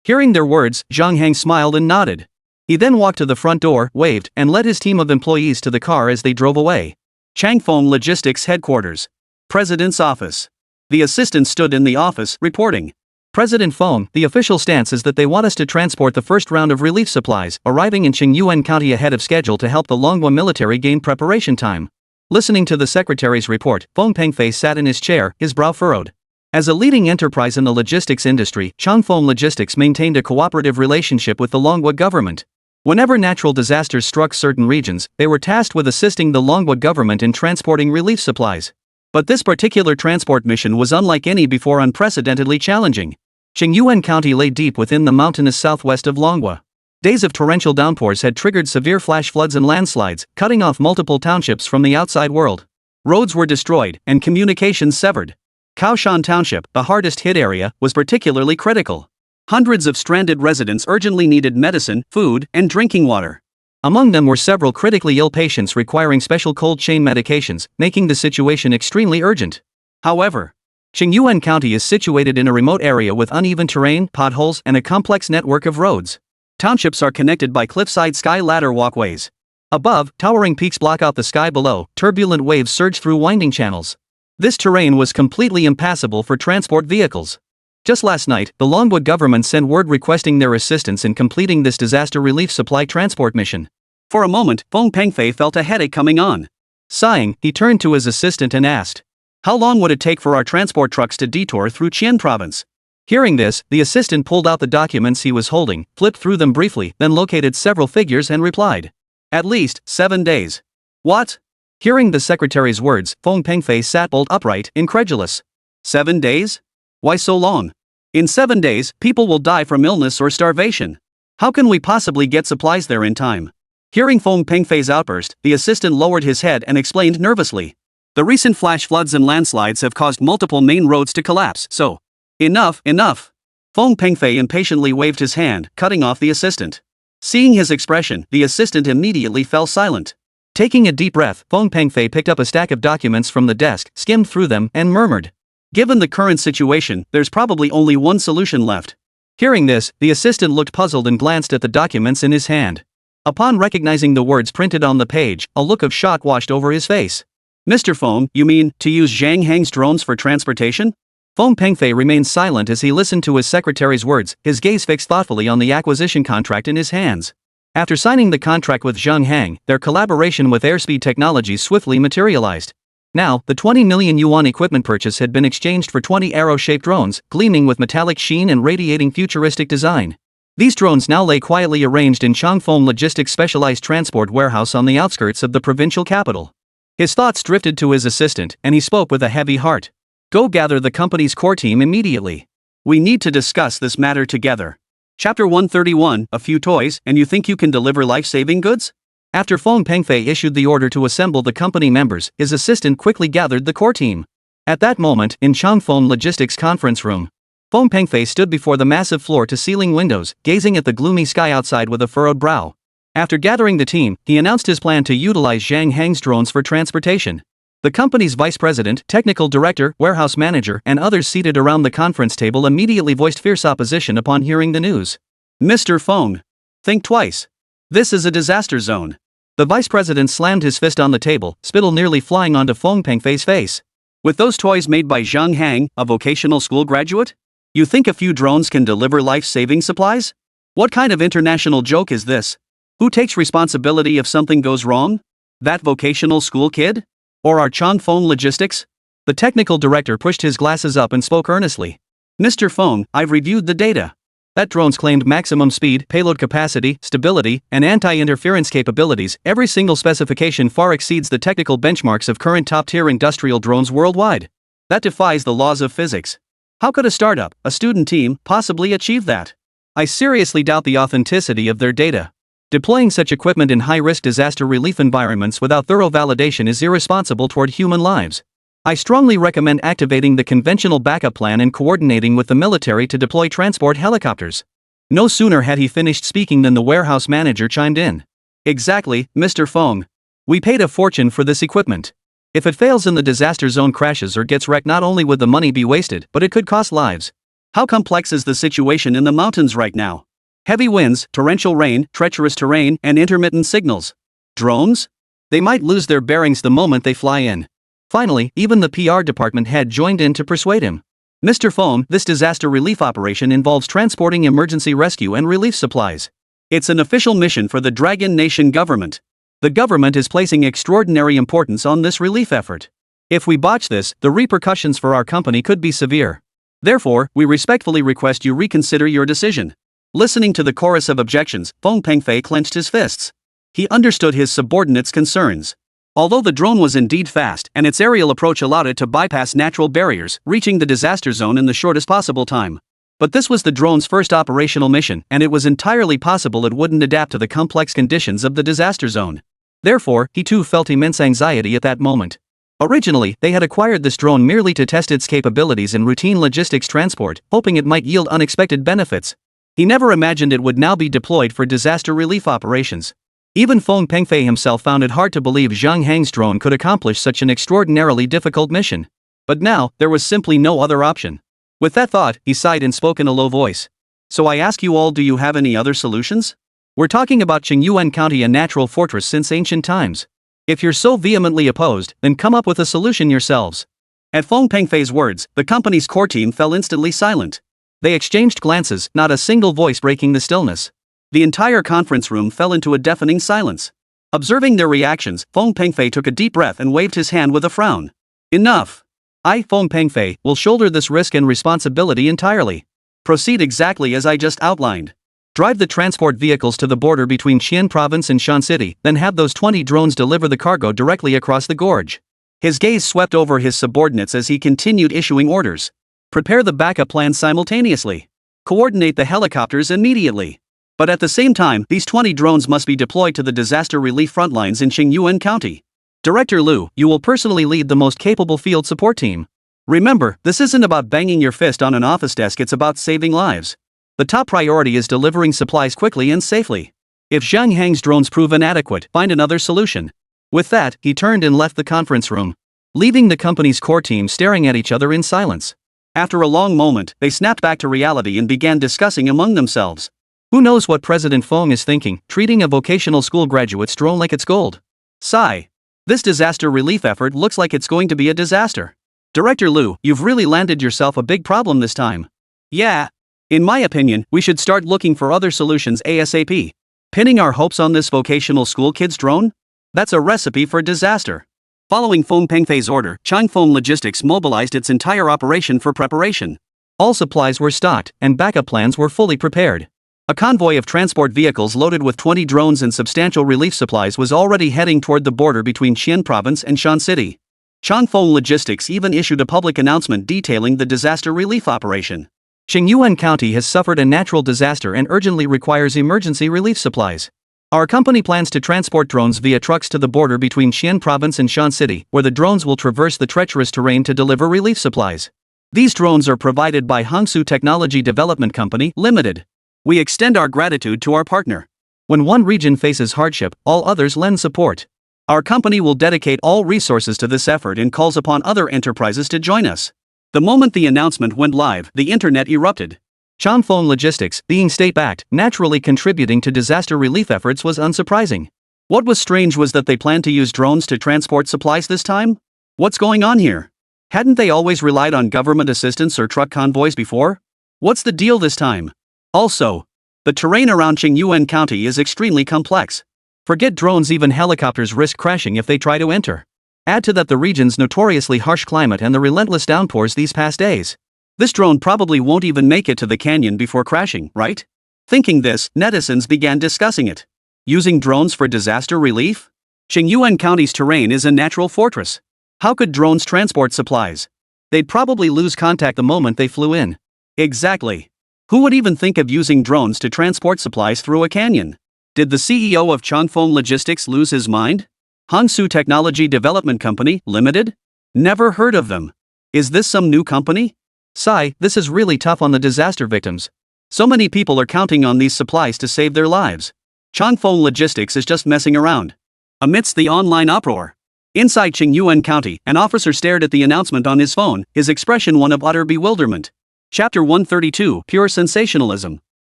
Hearing their words, Zhang Hang smiled and nodded. He then walked to the front door, waved, and led his team of employees to the car as they drove away. Changfeng Logistics Headquarters. President's Office. The assistant stood in the office, reporting. President Feng, the official stance is that they want us to transport the first round of relief supplies, arriving in Qingyuan County ahead of schedule to help the Longguo military gain preparation time. Listening to the secretary's report, Feng Pengfei sat in his chair, his brow furrowed. As a leading enterprise in the logistics industry, Changfeng Logistics maintained a cooperative relationship with the Longguo government. Whenever natural disasters struck certain regions, they were tasked with assisting the Longguo government in transporting relief supplies. But this particular transport mission was unlike any before, unprecedentedly challenging. Qingyuan County lay deep within the mountainous southwest of Longguo. Days of torrential downpours had triggered severe flash floods and landslides, cutting off multiple townships from the outside world. Roads were destroyed, and communications severed. Kaoshan Township, the hardest hit area, was particularly critical. Hundreds of stranded residents urgently needed medicine, food, and drinking water. Among them were several critically ill patients requiring special cold chain medications, making the situation extremely urgent. However, Qingyuan County is situated in a remote area with uneven terrain, potholes, and a complex network of roads. Townships are connected by cliffside sky ladder walkways. Above, towering peaks block out the sky below, turbulent waves surge through winding channels. This terrain was completely impassable for transport vehicles. Just last night, the Longguo government sent word requesting their assistance in completing this disaster relief supply transport mission. For a moment, Feng Pengfei felt a headache coming on. Sighing, he turned to his assistant and asked, "How long would it take for our transport trucks to detour through Qian province?" Hearing this, the assistant pulled out the documents he was holding, flipped through them briefly, then located several figures and replied, "At least 7 days." What? Hearing the secretary's words, Feng Pengfei sat bolt upright, incredulous. 7 days? Why so long? In 7 days, people will die from illness or starvation. How can we possibly get supplies there in time? Hearing Feng Pengfei's outburst, the assistant lowered his head and explained nervously. The recent flash floods and landslides have caused multiple main roads to collapse, so... Enough! Feng Pengfei impatiently waved his hand, cutting off the assistant. Seeing his expression, the assistant immediately fell silent. Taking a deep breath, Feng Pengfei picked up a stack of documents from the desk, skimmed through them, and murmured, "Given the current situation, there's probably only one solution left." Hearing this, the assistant looked puzzled and glanced at the documents in his hand. Upon recognizing the words printed on the page, a look of shock washed over his face. "Mr. Feng, you mean, to use Zhang Hang's drones for transportation?" Feng Pengfei remained silent as he listened to his secretary's words, his gaze fixed thoughtfully on the acquisition contract in his hands. After signing the contract with Zhang Hang, their collaboration with Airspeed Technologies swiftly materialized. Now, the 20 million yuan equipment purchase had been exchanged for 20 arrow-shaped drones, gleaming with metallic sheen and radiating futuristic design. These drones now lay quietly arranged in Changfeng Logistics' specialized transport warehouse on the outskirts of the provincial capital. His thoughts drifted to his assistant, and he spoke with a heavy heart. "Go gather the company's core team immediately. We need to discuss this matter together." Chapter 131, A Few Toys, and you think you can deliver life-saving goods? After Feng Pengfei issued the order to assemble the company members, his assistant quickly gathered the core team. At that moment, in Changfeng Logistics' conference room, Feng Pengfei stood before the massive floor-to-ceiling windows, gazing at the gloomy sky outside with a furrowed brow. After gathering the team, he announced his plan to utilize Zhang Hang's drones for transportation. The company's vice president, technical director, warehouse manager, and others seated around the conference table immediately voiced fierce opposition upon hearing the news. "Mr. Feng, think twice. This is a disaster zone." The vice president slammed his fist on the table, spittle nearly flying onto Feng Pengfei's face. "With those toys made by Zhang Hang, a vocational school graduate? You think a few drones can deliver life-saving supplies? What kind of international joke is this? Who takes responsibility if something goes wrong? That vocational school kid? Or our Changfeng Logistics?" The technical director pushed his glasses up and spoke earnestly. "Mr. Feng, I've reviewed the data. That drone's claimed maximum speed, payload capacity, stability, and anti-interference capabilities, every single specification far exceeds the technical benchmarks of current top-tier industrial drones worldwide. That defies the laws of physics. How could a startup, a student team, possibly achieve that? I seriously doubt the authenticity of their data. Deploying such equipment in high-risk disaster relief environments without thorough validation is irresponsible toward human lives. I strongly recommend activating the conventional backup plan and coordinating with the military to deploy transport helicopters." No sooner had he finished speaking than the warehouse manager chimed in. "Exactly, Mr. Feng. We paid a fortune for this equipment. If it fails and the disaster zone crashes or gets wrecked, not only would the money be wasted, but it could cost lives. How complex is the situation in the mountains right now? Heavy winds, torrential rain, treacherous terrain, and intermittent signals. Drones? They might lose their bearings the moment they fly in. Finally, even the PR department head joined in to persuade him. Mr. Fong, this disaster relief operation involves transporting emergency rescue and relief supplies. It's an official mission for the Dragon Nation government. The government is placing extraordinary importance on this relief effort. If we botch this, the repercussions for our company could be severe. Therefore, we respectfully request you reconsider your decision. Listening to the chorus of objections, Fong Pengfei clenched his fists. He understood his subordinates' concerns. Although the drone was indeed fast and its aerial approach allowed it to bypass natural barriers, reaching the disaster zone in the shortest possible time. But this was the drone's first operational mission, and it was entirely possible it wouldn't adapt to the complex conditions of the disaster zone. Therefore, he too felt immense anxiety at that moment. Originally, they had acquired this drone merely to test its capabilities in routine logistics transport, hoping it might yield unexpected benefits. He never imagined it would now be deployed for disaster relief operations. Even Fong Pengfei himself found it hard to believe Zhang Hang's drone could accomplish such an extraordinarily difficult mission. But now, there was simply no other option. With that thought, he sighed and spoke in a low voice. So I ask you all, do you have any other solutions? We're talking about Qingyuan County, a natural fortress since ancient times. If you're so vehemently opposed, then come up with a solution yourselves. At Fong Pengfei's words, the company's core team fell instantly silent. They exchanged glances, not a single voice breaking the stillness. The entire conference room fell into a deafening silence. Observing their reactions, Fong Pengfei took a deep breath and waved his hand with a frown. Enough! I, Fong Pengfei, will shoulder this risk and responsibility entirely. Proceed exactly as I just outlined. Drive the transport vehicles to the border between Xian Province and Shan City, then have those 20 drones deliver the cargo directly across the gorge. His gaze swept over his subordinates as he continued issuing orders. Prepare the backup plans simultaneously. Coordinate the helicopters immediately. But at the same time, these 20 drones must be deployed to the disaster relief front lines in Qingyuan County. Director Liu, you will personally lead the most capable field support team. Remember, this isn't about banging your fist on an office desk, it's about saving lives. The top priority is delivering supplies quickly and safely. If Zhang Hang's drones prove inadequate, find another solution. With that, he turned and left the conference room, leaving the company's core team staring at each other in silence. After a long moment, they snapped back to reality and began discussing among themselves. Who knows what President Fong is thinking, treating a vocational school graduate's drone like it's gold. Sigh. This disaster relief effort looks like it's going to be a disaster. Director Liu, you've really landed yourself a big problem this time. Yeah. In my opinion, we should start looking for other solutions ASAP. Pinning our hopes on this vocational school kid's drone? That's a recipe for disaster. Following Fong Pengfei's order, Changfeng Logistics mobilized its entire operation for preparation. All supplies were stocked, and backup plans were fully prepared. A convoy of transport vehicles loaded with 20 drones and substantial relief supplies was already heading toward the border between Xian Province and Shan City. Changfeng Logistics even issued a public announcement detailing the disaster relief operation. Qingyuan County has suffered a natural disaster and urgently requires emergency relief supplies. Our company plans to transport drones via trucks to the border between Xian Province and Shan City, where the drones will traverse the treacherous terrain to deliver relief supplies. These drones are provided by Hangsu Technology Development Company, Limited. We extend our gratitude to our partner. When one region faces hardship, all others lend support. Our company will dedicate all resources to this effort and calls upon other enterprises to join us. The moment the announcement went live, the internet erupted. Changfeng Logistics, being state-backed, naturally contributing to disaster relief efforts was unsurprising. What was strange was that they planned to use drones to transport supplies this time? What's going on here? Hadn't they always relied on government assistance or truck convoys before? What's the deal this time? Also, the terrain around Qingyuan County is extremely complex. Forget drones, even helicopters risk crashing if they try to enter. Add to that the region's notoriously harsh climate and the relentless downpours these past days. This drone probably won't even make it to the canyon before crashing, right? Thinking this, netizens began discussing it. Using drones for disaster relief? Qingyuan County's terrain is a natural fortress. How could drones transport supplies? They'd probably lose contact the moment they flew in. Exactly. Who would even think of using drones to transport supplies through a canyon? Did the CEO of Changfeng Logistics lose his mind? Hangsu Technology Development Company, Limited? Never heard of them. Is this some new company? Sigh, this is really tough on the disaster victims. So many people are counting on these supplies to save their lives. Changfeng Logistics is just messing around. Amidst the online uproar, inside Qingyuan County, an officer stared at the announcement on his phone, his expression one of utter bewilderment. Chapter 132, Pure Sensationalism.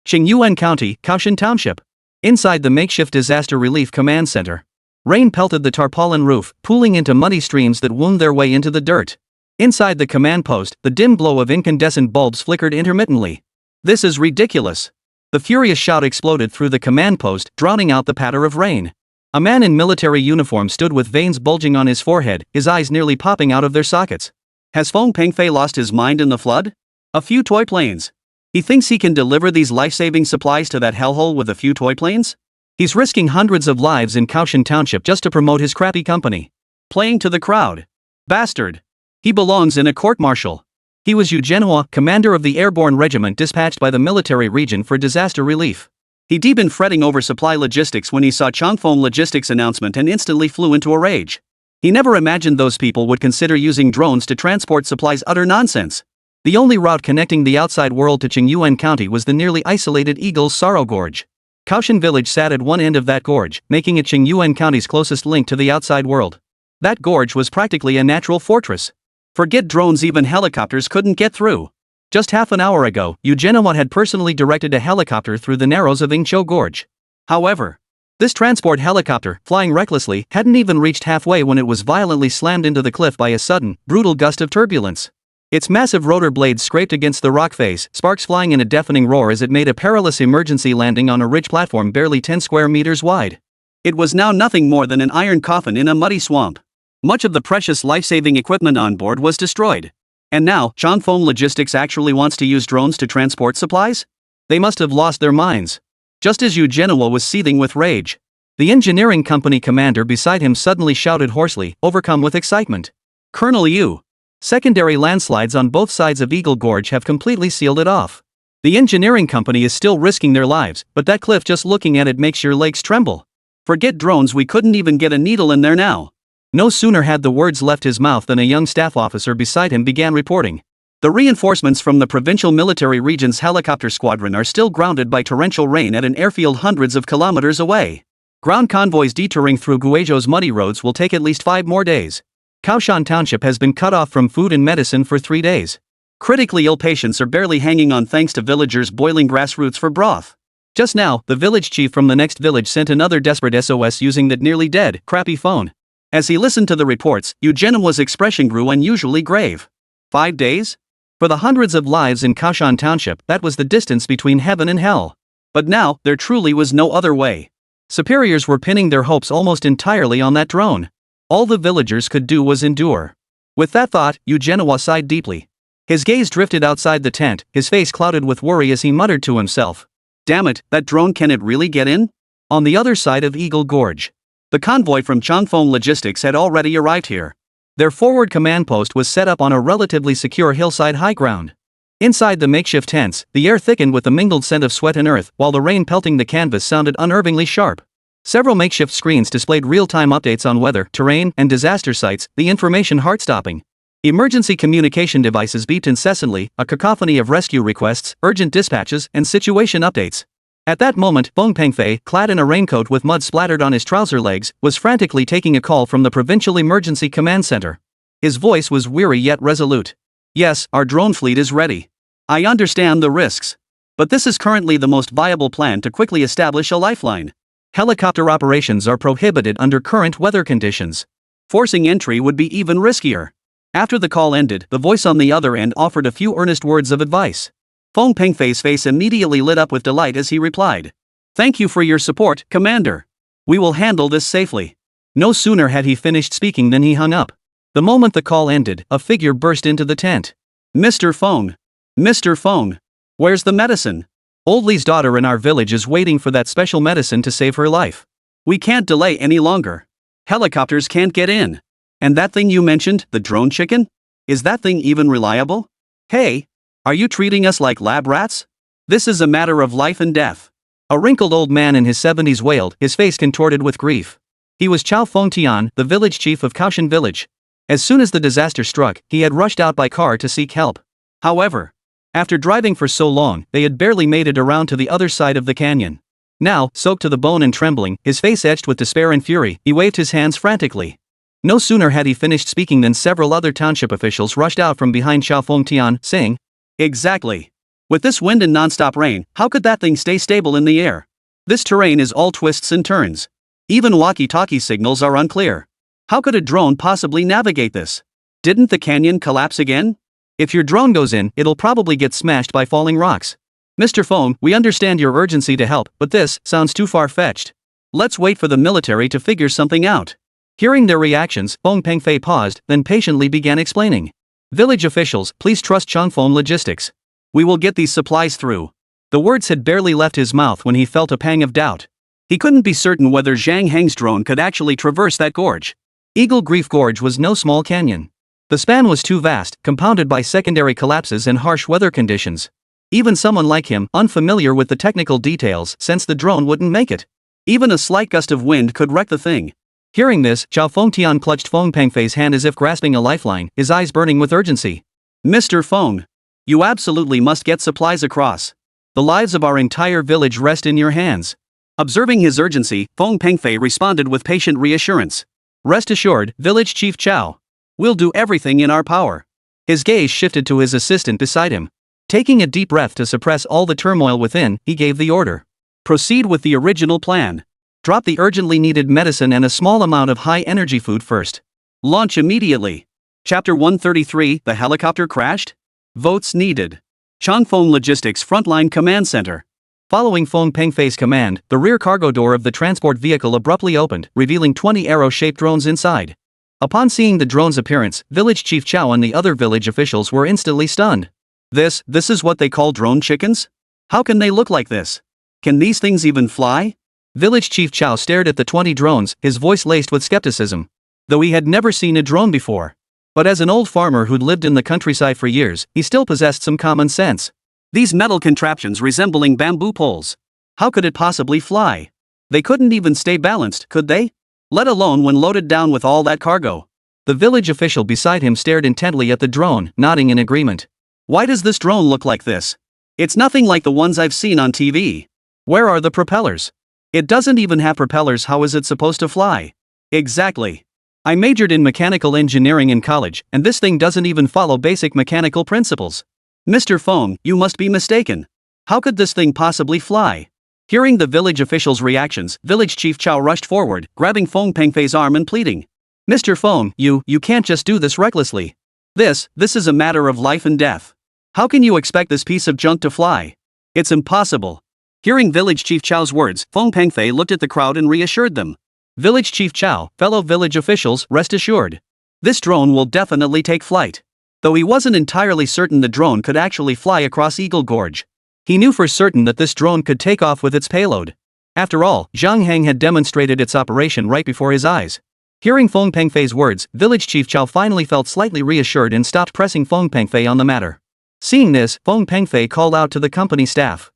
Qingyuan County, Kaohsiung Township. Inside the makeshift disaster relief command center. Rain pelted the tarpaulin roof, pooling into muddy streams that wound their way into the dirt. Inside the command post, the dim glow of incandescent bulbs flickered intermittently. "This is ridiculous." The furious shout exploded through the command post, drowning out the patter of rain. A man in military uniform stood with veins bulging on his forehead, his eyes nearly popping out of their sockets. Has Feng Pengfei lost his mind in the flood? A few toy planes. He thinks he can deliver these life-saving supplies to that hellhole with a few toy planes? He's risking hundreds of lives in Kaohsiung Township just to promote his crappy company. Playing to the crowd. Bastard. He belongs in a court-martial. He was Yu Zhenhua, commander of the airborne regiment dispatched by the military region for disaster relief. He'd been fretting over supply logistics when he saw Changfeng Logistics' announcement and instantly flew into a rage. He never imagined those people would consider using drones to transport supplies. Utter nonsense. The only route connecting the outside world to Qingyuan County was the nearly isolated Eagle's Sorrow Gorge. Kaohsiung Village sat at one end of that gorge, making it Qingyuan County's closest link to the outside world. That gorge was practically a natural fortress. Forget drones, even helicopters couldn't get through. Just half an hour ago, Yu Zhenhua had personally directed a helicopter through the narrows of Yingqiu Gorge. However, this transport helicopter, flying recklessly, hadn't even reached halfway when it was violently slammed into the cliff by a sudden, brutal gust of turbulence. Its massive rotor blades scraped against the rock face, sparks flying in a deafening roar as it made a perilous emergency landing on a ridge platform barely 10 square meters wide. It was now nothing more than an iron coffin in a muddy swamp. Much of the precious life-saving equipment on board was destroyed. And now, Changfeng Logistics actually wants to use drones to transport supplies? They must have lost their minds. Just as Yu Zhenhua was seething with rage, the engineering company commander beside him suddenly shouted hoarsely, overcome with excitement. "Colonel Yu! Secondary landslides on both sides of Eagle Gorge have completely sealed it off. The engineering company is still risking their lives, but that cliff, just looking at it makes your legs tremble. Forget drones, we couldn't even get a needle in there now." No sooner had the words left his mouth than a young staff officer beside him began reporting. "The reinforcements from the provincial military region's helicopter squadron are still grounded by torrential rain at an airfield hundreds of kilometers away. Ground convoys detouring through Guizhou's muddy roads will take at least 5 more days. Kaohsiung Township has been cut off from food and medicine for 3 days. Critically ill patients are barely hanging on thanks to villagers boiling grassroots for broth. Just now, the village chief from the next village sent another desperate SOS using that nearly dead, crappy phone." As he listened to the reports, Yu Zhenhua's expression grew unusually grave. 5 days? For the hundreds of lives in Kaohsiung Township, that was the distance between heaven and hell. But now, there truly was no other way. Superiors were pinning their hopes almost entirely on that drone. All the villagers could do was endure. With that thought, Yu Zhenhua sighed deeply. His gaze drifted outside the tent, his face clouded with worry as he muttered to himself. "Damn it, that drone, can it really get in?" On the other side of Eagle Gorge, the convoy from Changfeng Logistics had already arrived here. Their forward command post was set up on a relatively secure hillside high ground. Inside the makeshift tents, the air thickened with the mingled scent of sweat and earth, while the rain pelting the canvas sounded unnervingly sharp. Several makeshift screens displayed real-time updates on weather, terrain, and disaster sites, the information heart-stopping. Emergency communication devices beeped incessantly, a cacophony of rescue requests, urgent dispatches, and situation updates. At that moment, Feng Pengfei, clad in a raincoat with mud splattered on his trouser legs, was frantically taking a call from the Provincial Emergency Command Center. His voice was weary yet resolute. "Yes, our drone fleet is ready. I understand the risks. But this is currently the most viable plan to quickly establish a lifeline. Helicopter operations are prohibited under current weather conditions. Forcing entry would be even riskier." After the call ended, the voice on the other end offered a few earnest words of advice. Feng Pengfei's face immediately lit up with delight as he replied. "Thank you for your support, Commander. We will handle this safely." No sooner had he finished speaking than he hung up. The moment the call ended, a figure burst into the tent. "Mr. Feng. Mr. Feng. Where's the medicine? Old Li's daughter in our village is waiting for that special medicine to save her life. We can't delay any longer. Helicopters can't get in. And that thing you mentioned, the drone chicken? Is that thing even reliable? Hey, are you treating us like lab rats? This is a matter of life and death." A wrinkled old man in his 70s wailed, his face contorted with grief. He was Chao Fengtian, the village chief of Kaohsiung Village. As soon as the disaster struck, he had rushed out by car to seek help. However, after driving for so long, they had barely made it around to the other side of the canyon. Now, soaked to the bone and trembling, his face etched with despair and fury, he waved his hands frantically. No sooner had he finished speaking than several other township officials rushed out from behind Chao Fengtian, saying, Exactly. With this wind and non-stop rain, how could that thing stay stable in the air? This terrain is all twists and turns. Even walkie-talkie signals are unclear. How could a drone possibly navigate this? Didn't the canyon collapse again? If your drone goes in, it'll probably get smashed by falling rocks. Mr. Feng, we understand your urgency to help, but this sounds too far-fetched. Let's wait for the military to figure something out. Hearing their reactions, Feng Pengfei paused, then patiently began explaining. Village officials, please trust Changfeng Logistics. We will get these supplies through. The words had barely left his mouth when he felt a pang of doubt. He couldn't be certain whether Zhang Heng's drone could actually traverse that gorge. Eagle Grief Gorge was no small canyon. The span was too vast, compounded by secondary collapses and harsh weather conditions. Even someone like him, unfamiliar with the technical details, sensed the drone wouldn't make it. Even a slight gust of wind could wreck the thing. Hearing this, Chao Fengtian clutched Feng Pengfei's hand as if grasping a lifeline, his eyes burning with urgency. Mr. Feng, you absolutely must get supplies across. The lives of our entire village rest in your hands. Observing his urgency, Feng Pengfei responded with patient reassurance. Rest assured, Village Chief Chao. We'll do everything in our power. His gaze shifted to his assistant beside him. Taking a deep breath to suppress all the turmoil within, he gave the order. Proceed with the original plan. Drop the urgently needed medicine and a small amount of high-energy food first. Launch immediately. Chapter 133, The Helicopter Crashed? Votes needed. Changfeng Logistics Frontline Command Center. Following Feng Pengfei's command, the rear cargo door of the transport vehicle abruptly opened, revealing 20 arrow-shaped drones inside. Upon seeing the drone's appearance, Village Chief Chao and the other village officials were instantly stunned. This is what they call drone chickens? How can they look like this? Can these things even fly? Village Chief Chao stared at the 20 drones, his voice laced with skepticism. Though he had never seen a drone before. But as an old farmer who'd lived in the countryside for years, he still possessed some common sense. These metal contraptions resembling bamboo poles. How could it possibly fly? They couldn't even stay balanced, could they? Let alone when loaded down with all that cargo. The village official beside him stared intently at the drone, nodding in agreement. Why does this drone look like this? It's nothing like the ones I've seen on TV. Where are the propellers? It doesn't even have propellers. How is it supposed to fly? Exactly. I majored in mechanical engineering in college, and this thing doesn't even follow basic mechanical principles. Mr. Feng, you must be mistaken. How could this thing possibly fly? Hearing the village official's reactions, Village Chief Chao rushed forward, grabbing Feng Pengfei's arm and pleading. Mr. Feng, you can't just do this recklessly. This is a matter of life and death. How can you expect this piece of junk to fly? It's impossible. Hearing Village Chief Chao's words, Feng Pengfei looked at the crowd and reassured them. Village Chief Chao, fellow village officials, rest assured. This drone will definitely take flight. Though he wasn't entirely certain the drone could actually fly across Eagle Gorge. He knew for certain that this drone could take off with its payload. After all, Zhang Heng had demonstrated its operation right before his eyes. Hearing Feng Pengfei's words, Village Chief Chao finally felt slightly reassured and stopped pressing Feng Pengfei on the matter. Seeing this, Feng Pengfei called out to the company staff.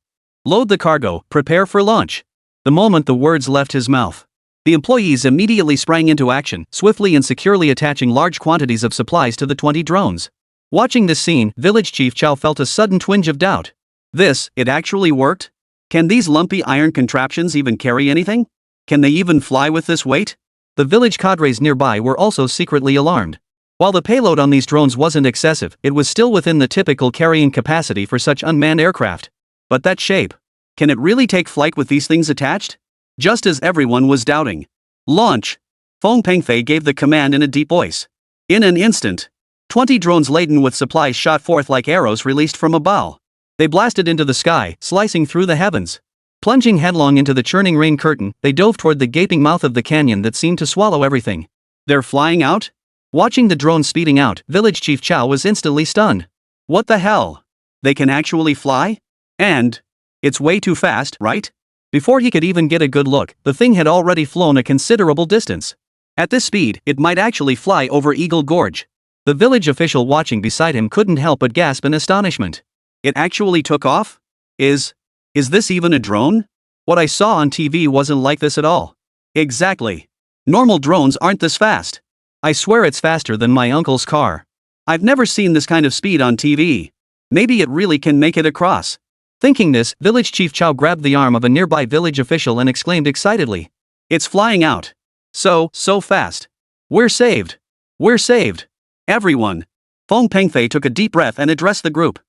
Load the cargo, prepare for launch. The moment the words left his mouth, the employees immediately sprang into action, swiftly and securely attaching large quantities of supplies to the 20 drones. Watching this scene, Village Chief Chao felt a sudden twinge of doubt. It actually worked? Can these lumpy iron contraptions even carry anything? Can they even fly with this weight? The village cadres nearby were also secretly alarmed. While the payload on these drones wasn't excessive, it was still within the typical carrying capacity for such unmanned aircraft. But that shape. Can it really take flight with these things attached? Just as everyone was doubting. Launch! Feng Pengfei gave the command in a deep voice. In an instant, 20 drones laden with supplies shot forth like arrows released from a bow. They blasted into the sky, slicing through the heavens. Plunging headlong into the churning rain curtain, they dove toward the gaping mouth of the canyon that seemed to swallow everything. They're flying out? Watching the drones speeding out, Village Chief Chao was instantly stunned. What the hell? They can actually fly? And it's way too fast, right? Before he could even get a good look, the thing had already flown a considerable distance. At this speed, it might actually fly over Eagle Gorge. The village official watching beside him couldn't help but gasp in astonishment. It actually took off? Is this even a drone? What I saw on TV wasn't like this at all. Exactly. Normal drones aren't this fast. I swear it's faster than my uncle's car. I've never seen this kind of speed on TV. Maybe it really can make it across. Thinking this, Village Chief Chao grabbed the arm of a nearby village official and exclaimed excitedly. It's flying out. So fast. We're saved. We're saved. Everyone. Feng Pengfei took a deep breath and addressed the group.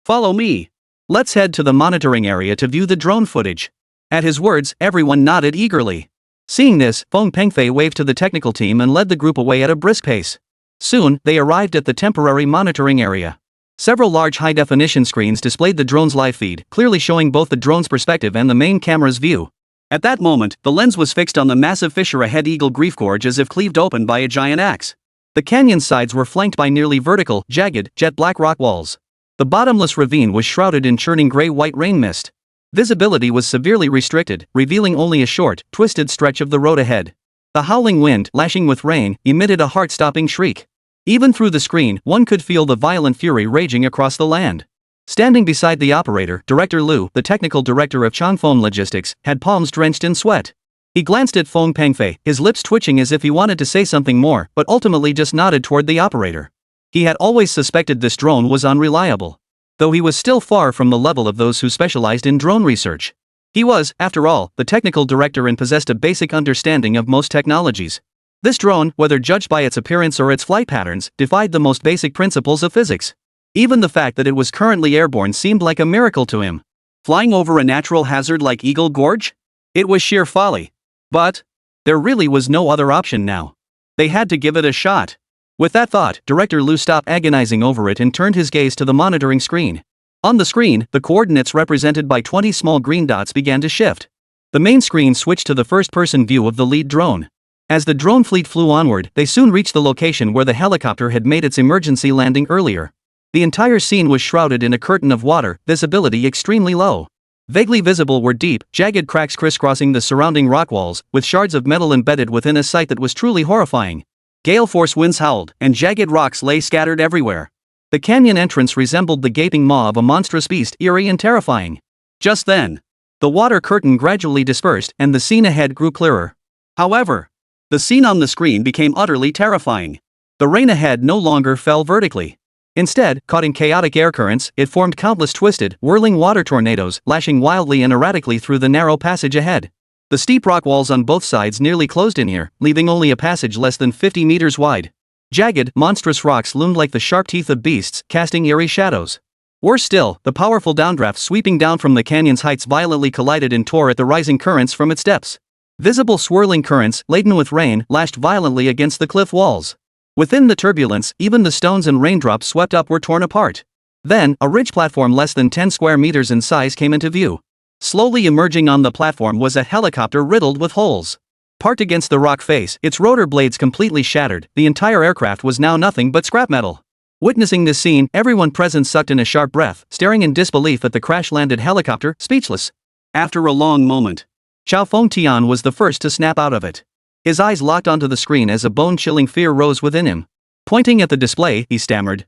Follow me. Let's head to the monitoring area to view the drone footage. At his words, everyone nodded eagerly. Seeing this, Feng Pengfei waved to the technical team and led the group away at a brisk pace. Soon, they arrived at the temporary monitoring area. Several large high-definition screens displayed the drone's live feed, clearly showing both the drone's perspective and the main camera's view. At that moment, the lens was fixed on the massive fissure ahead Eagle Grief Gorge as if cleaved open by a giant axe. The canyon's sides were flanked by nearly vertical, jagged, jet-black rock walls. The bottomless ravine was shrouded in churning gray-white rain mist. Visibility was severely restricted, revealing only a short, twisted stretch of the road ahead. The howling wind, lashing with rain, emitted a heart-stopping shriek. Even through the screen, one could feel the violent fury raging across the land. Standing beside the operator, Director Liu, the technical director of Changfeng Logistics, had palms drenched in sweat. He glanced at Feng Pengfei, his lips twitching as if he wanted to say something more, but ultimately just nodded toward the operator. He had always suspected this drone was unreliable, though he was still far from the level of those who specialized in drone research. He was, after all, the technical director and possessed a basic understanding of most technologies. This drone, whether judged by its appearance or its flight patterns, defied the most basic principles of physics. Even the fact that it was currently airborne seemed like a miracle to him. Flying over a natural hazard like Eagle Gorge? It was sheer folly. But there really was no other option now. They had to give it a shot. With that thought, Director Liu stopped agonizing over it and turned his gaze to the monitoring screen. On the screen, the coordinates represented by 20 small green dots began to shift. The main screen switched to the first-person view of the lead drone. As the drone fleet flew onward, they soon reached the location where the helicopter had made its emergency landing earlier. The entire scene was shrouded in a curtain of water, visibility extremely low. Vaguely visible were deep, jagged cracks crisscrossing the surrounding rock walls, with shards of metal embedded within a sight that was truly horrifying. Gale-force winds howled, and jagged rocks lay scattered everywhere. The canyon entrance resembled the gaping maw of a monstrous beast, eerie and terrifying. Just then, the water curtain gradually dispersed and the scene ahead grew clearer. However, the scene on the screen became utterly terrifying. The rain ahead no longer fell vertically. Instead, caught in chaotic air currents, it formed countless twisted, whirling water tornadoes, lashing wildly and erratically through the narrow passage ahead. The steep rock walls on both sides nearly closed in here, leaving only a passage less than 50 meters wide. Jagged, monstrous rocks loomed like the sharp teeth of beasts, casting eerie shadows. Worse still, the powerful downdraft sweeping down from the canyon's heights violently collided and tore at the rising currents from its depths. Visible swirling currents, laden with rain, lashed violently against the cliff walls. Within the turbulence, even the stones and raindrops swept up were torn apart. Then, a ridge platform less than 10 square meters in size came into view. Slowly emerging on the platform was a helicopter riddled with holes. Parked against the rock face, its rotor blades completely shattered, the entire aircraft was now nothing but scrap metal. Witnessing this scene, everyone present sucked in a sharp breath, staring in disbelief at the crash-landed helicopter, speechless. After a long moment, Chao Fengtian was the first to snap out of it. His eyes locked onto the screen as a bone-chilling fear rose within him. Pointing at the display, he stammered.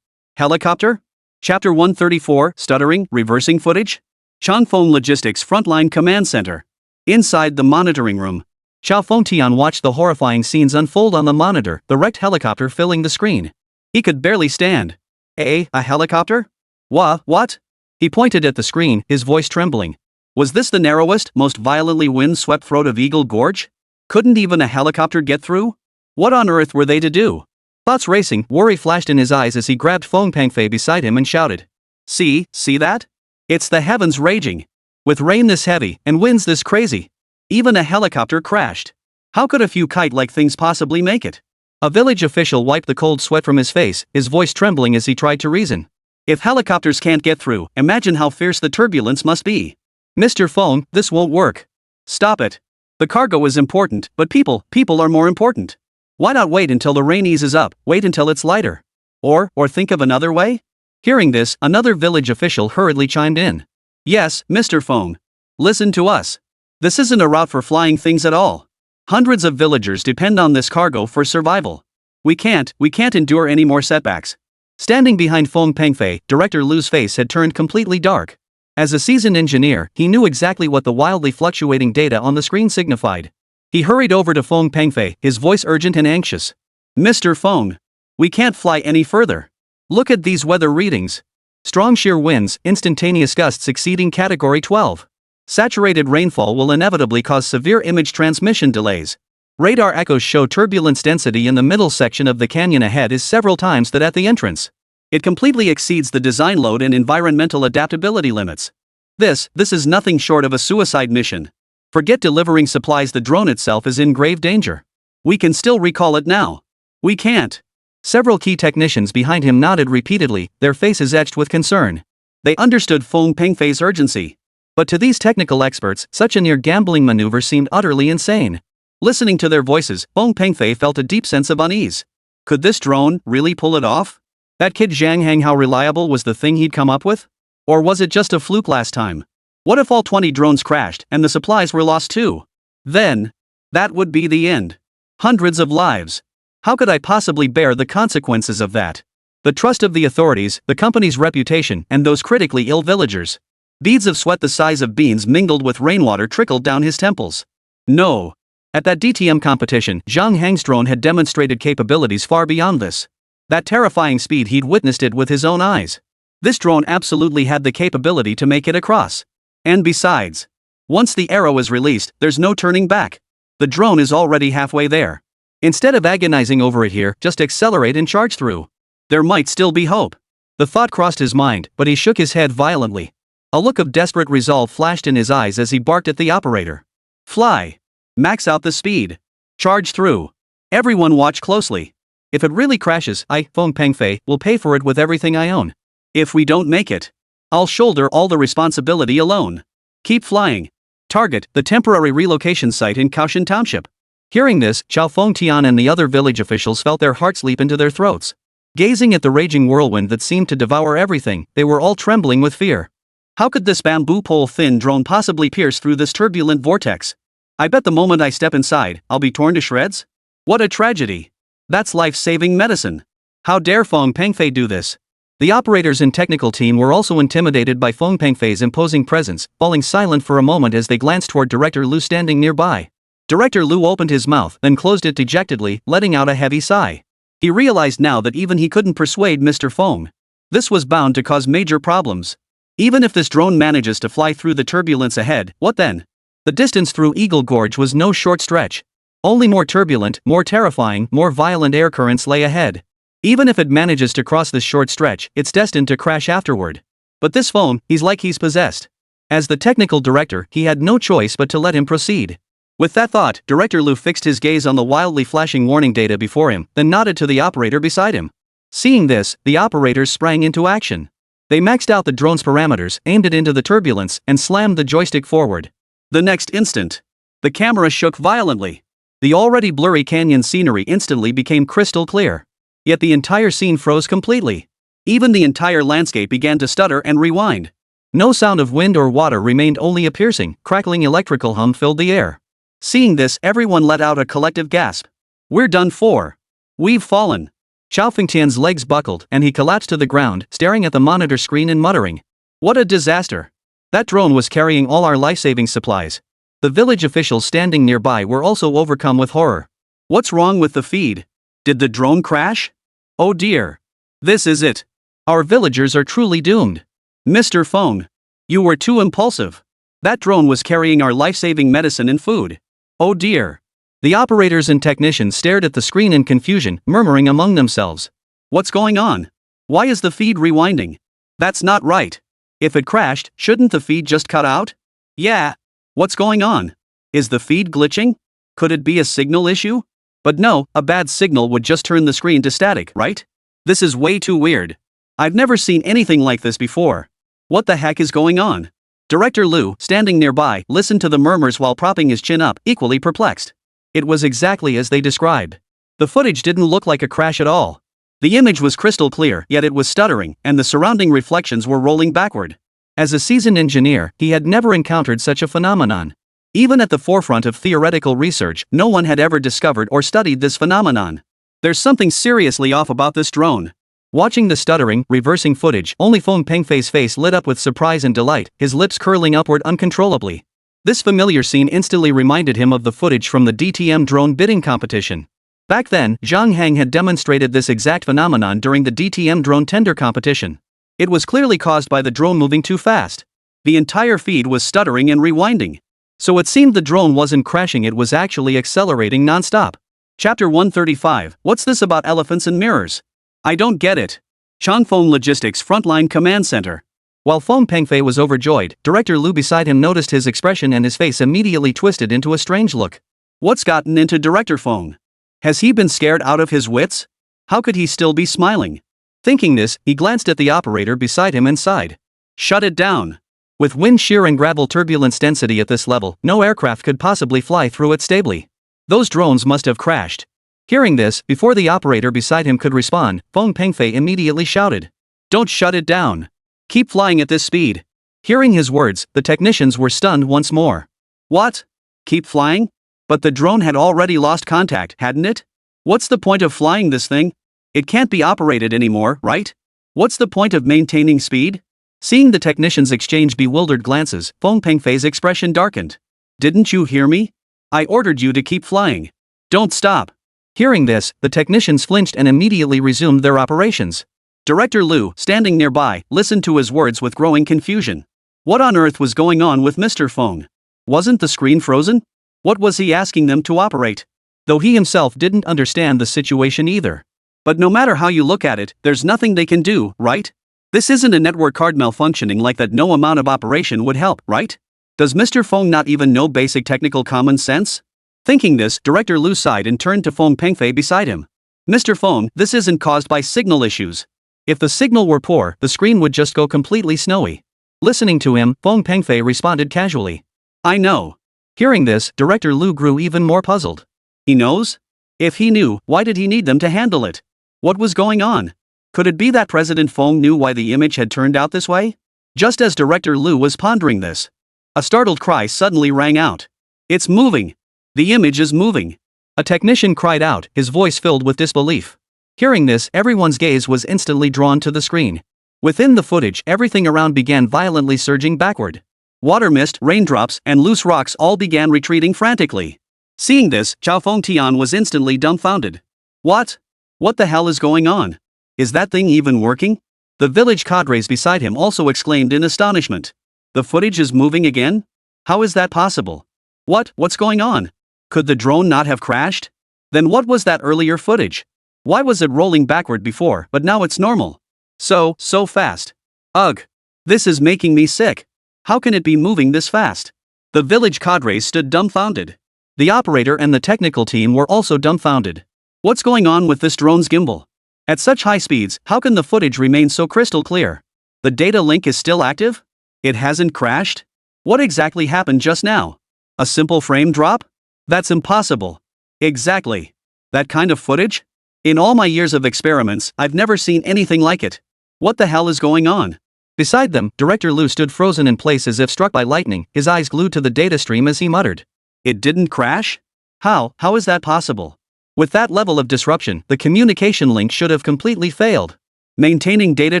Helicopter? Chapter 134, Stuttering, Reversing Footage? Changfeng Logistics Frontline Command Center. Inside the monitoring room, Chao Fengtian watched the horrifying scenes unfold on the monitor, the wrecked helicopter filling the screen. He could barely stand. A helicopter? What? He pointed at the screen, his voice trembling. Was this the narrowest, most violently wind-swept throat of Eagle Gorge? Couldn't even a helicopter get through? What on earth were they to do? Thoughts racing, worry flashed in his eyes as he grabbed Feng Pengfei beside him and shouted. See that? It's the heavens raging. With rain this heavy, and winds this crazy. Even a helicopter crashed. How could a few kite-like things possibly make it? A village official wiped the cold sweat from his face, his voice trembling as he tried to reason. If helicopters can't get through, imagine how fierce the turbulence must be. Mr. Feng, this won't work. Stop it. The cargo is important, but people are more important. Why not wait until the rain eases up, wait until it's lighter? Or think of another way? Hearing this, another village official hurriedly chimed in. Yes, Mr. Feng. Listen to us. This isn't a route for flying things at all. Hundreds of villagers depend on this cargo for survival. We can't endure any more setbacks. Standing behind Feng Pengfei, Director Liu's face had turned completely dark. As a seasoned engineer, he knew exactly what the wildly fluctuating data on the screen signified. He hurried over to Feng Pengfei, his voice urgent and anxious. Mr. Feng, we can't fly any further. Look at these weather readings. Strong shear winds, instantaneous gusts exceeding Category 12. Saturated rainfall will inevitably cause severe image transmission delays. Radar echoes show turbulence density in the middle section of the canyon ahead is several times that at the entrance. It completely exceeds the design load and environmental adaptability limits. This is nothing short of a suicide mission. Forget delivering supplies, the drone itself is in grave danger. We can still recall it now. We can't. Several key technicians behind him nodded repeatedly, their faces etched with concern. They understood Feng Pengfei's urgency. But to these technical experts, such a near-gambling maneuver seemed utterly insane. Listening to their voices, Feng Pengfei felt a deep sense of unease. Could this drone really pull it off? That kid Zhang Hang, how reliable was the thing he'd come up with? Or was it just a fluke last time? What if all 20 drones crashed and the supplies were lost too? Then, that would be the end. Hundreds of lives. How could I possibly bear the consequences of that? The trust of the authorities, the company's reputation, and those critically ill villagers. Beads of sweat the size of beans mingled with rainwater trickled down his temples. No. At that DTM competition, Zhang Hang's drone had demonstrated capabilities far beyond this. That terrifying speed, he'd witnessed it with his own eyes. This drone absolutely had the capability to make it across. And besides, once the arrow is released, there's no turning back. The drone is already halfway there. Instead of agonizing over it here, just accelerate and charge through. There might still be hope. The thought crossed his mind, but he shook his head violently. A look of desperate resolve flashed in his eyes as he barked at the operator. Fly. Max out the speed. Charge through. Everyone watch closely. If it really crashes, I, Feng Pengfei, will pay for it with everything I own. If we don't make it, I'll shoulder all the responsibility alone. Keep flying. Target, the temporary relocation site in Kaoshan Township. Hearing this, Chao Feng Tian and the other village officials felt their hearts leap into their throats. Gazing at the raging whirlwind that seemed to devour everything, they were all trembling with fear. How could this bamboo pole-thin drone possibly pierce through this turbulent vortex? I bet the moment I step inside, I'll be torn to shreds? What a tragedy. That's life-saving medicine. How dare Feng Pengfei do this? The operators and technical team were also intimidated by Feng Pengfei's imposing presence, falling silent for a moment as they glanced toward Director Lu standing nearby. Director Lu opened his mouth, then closed it dejectedly, letting out a heavy sigh. He realized now that even he couldn't persuade Mr. Feng. This was bound to cause major problems. Even if this drone manages to fly through the turbulence ahead, what then? The distance through Eagle Gorge was no short stretch. Only more turbulent, more terrifying, more violent air currents lay ahead. Even if it manages to cross this short stretch, it's destined to crash afterward. But this Feng, he's possessed. As the technical director, he had no choice but to let him proceed. With that thought, Director Lu fixed his gaze on the wildly flashing warning data before him, then nodded to the operator beside him. Seeing this, the operators sprang into action. They maxed out the drone's parameters, aimed it into the turbulence, and slammed the joystick forward. The next instant, the camera shook violently. The already blurry canyon scenery instantly became crystal clear. Yet the entire scene froze completely. Even the entire landscape began to stutter and rewind. No sound of wind or water remained, only a piercing, crackling electrical hum filled the air. Seeing this, everyone let out a collective gasp. We're done for. We've fallen. Chao Fengtian's legs buckled and he collapsed to the ground, staring at the monitor screen and muttering. What a disaster. That drone was carrying all our life-saving supplies. The village officials standing nearby were also overcome with horror. What's wrong with the feed? Did the drone crash? Oh dear. This is it. Our villagers are truly doomed. Mr. Feng. You were too impulsive. That drone was carrying our life-saving medicine and food. Oh dear. The operators and technicians stared at the screen in confusion, murmuring among themselves. What's going on? Why is the feed rewinding? That's not right. If it crashed, shouldn't the feed just cut out? Yeah. What's going on? Is the feed glitching? Could it be a signal issue? But no, a bad signal would just turn the screen to static, right? This is way too weird. I've never seen anything like this before. What the heck is going on? Director Lu, standing nearby, listened to the murmurs while propping his chin up, equally perplexed. It was exactly as they described. The footage didn't look like a crash at all. The image was crystal clear, yet it was stuttering, and the surrounding reflections were rolling backward. As a seasoned engineer, he had never encountered such a phenomenon. Even at the forefront of theoretical research, no one had ever discovered or studied this phenomenon. There's something seriously off about this drone. Watching the stuttering, reversing footage, only Feng Pengfei's face lit up with surprise and delight, his lips curling upward uncontrollably. This familiar scene instantly reminded him of the footage from the DTM drone bidding competition. Back then, Zhang Hang had demonstrated this exact phenomenon during the DTM drone tender competition. It was clearly caused by the drone moving too fast. The entire feed was stuttering and rewinding. So it seemed the drone wasn't crashing, it was actually accelerating non-stop. Chapter 135, What's this about elephants and mirrors? I don't get it. Changfeng Logistics Frontline Command Center. While Feng Pengfei was overjoyed, Director Lu beside him noticed his expression and his face immediately twisted into a strange look. What's gotten into Director Feng? Has he been scared out of his wits? How could he still be smiling? Thinking this, he glanced at the operator beside him and sighed. Shut it down. With wind shear and gravel turbulence density at this level, no aircraft could possibly fly through it stably. Those drones must have crashed. Hearing this, before the operator beside him could respond, Feng Pengfei immediately shouted. Don't shut it down. Keep flying at this speed. Hearing his words, the technicians were stunned once more. What? Keep flying? But the drone had already lost contact, hadn't it? What's the point of flying this thing? It can't be operated anymore, right? What's the point of maintaining speed? Seeing the technicians exchange bewildered glances, Feng Pengfei's expression darkened. Didn't you hear me? I ordered you to keep flying. Don't stop. Hearing this, the technicians flinched and immediately resumed their operations. Director Lu, standing nearby, listened to his words with growing confusion. What on earth was going on with Mr. Feng? Wasn't the screen frozen? What was he asking them to operate? Though he himself didn't understand the situation either. But no matter how you look at it, there's nothing they can do, right? This isn't a network card malfunctioning like that. No amount of operation would help, right? Does Mr. Feng not even know basic technical common sense? Thinking this, Director Lu sighed and turned to Feng Pengfei beside him. Mr. Feng, this isn't caused by signal issues. If the signal were poor, the screen would just go completely snowy. Listening to him, Feng Pengfei responded casually. I know. Hearing this, Director Lu grew even more puzzled. He knows? If he knew, why did he need them to handle it? What was going on? Could it be that President Feng knew why the image had turned out this way? Just as Director Lu was pondering this, a startled cry suddenly rang out. It's moving! The image is moving! A technician cried out, his voice filled with disbelief. Hearing this, everyone's gaze was instantly drawn to the screen. Within the footage, everything around began violently surging backward. Water mist, raindrops, and loose rocks all began retreating frantically. Seeing this, Chao Feng Tian was instantly dumbfounded. What? What the hell is going on? Is that thing even working? The village cadres beside him also exclaimed in astonishment. The footage is moving again? How is that possible? What's going on? Could the drone not have crashed? Then what was that earlier footage? Why was it rolling backward before, but now it's normal? So fast. Ugh. This is making me sick. How can it be moving this fast? The village cadres stood dumbfounded. The operator and the technical team were also dumbfounded. What's going on with this drone's gimbal? At such high speeds, how can the footage remain so crystal clear? The data link is still active? It hasn't crashed? What exactly happened just now? A simple frame drop? That's impossible. Exactly. That kind of footage? In all my years of experiments, I've never seen anything like it. What the hell is going on? Beside them, Director Lu stood frozen in place as if struck by lightning, his eyes glued to the data stream as he muttered. It didn't crash? How is that possible? With that level of disruption, the communication link should have completely failed. Maintaining data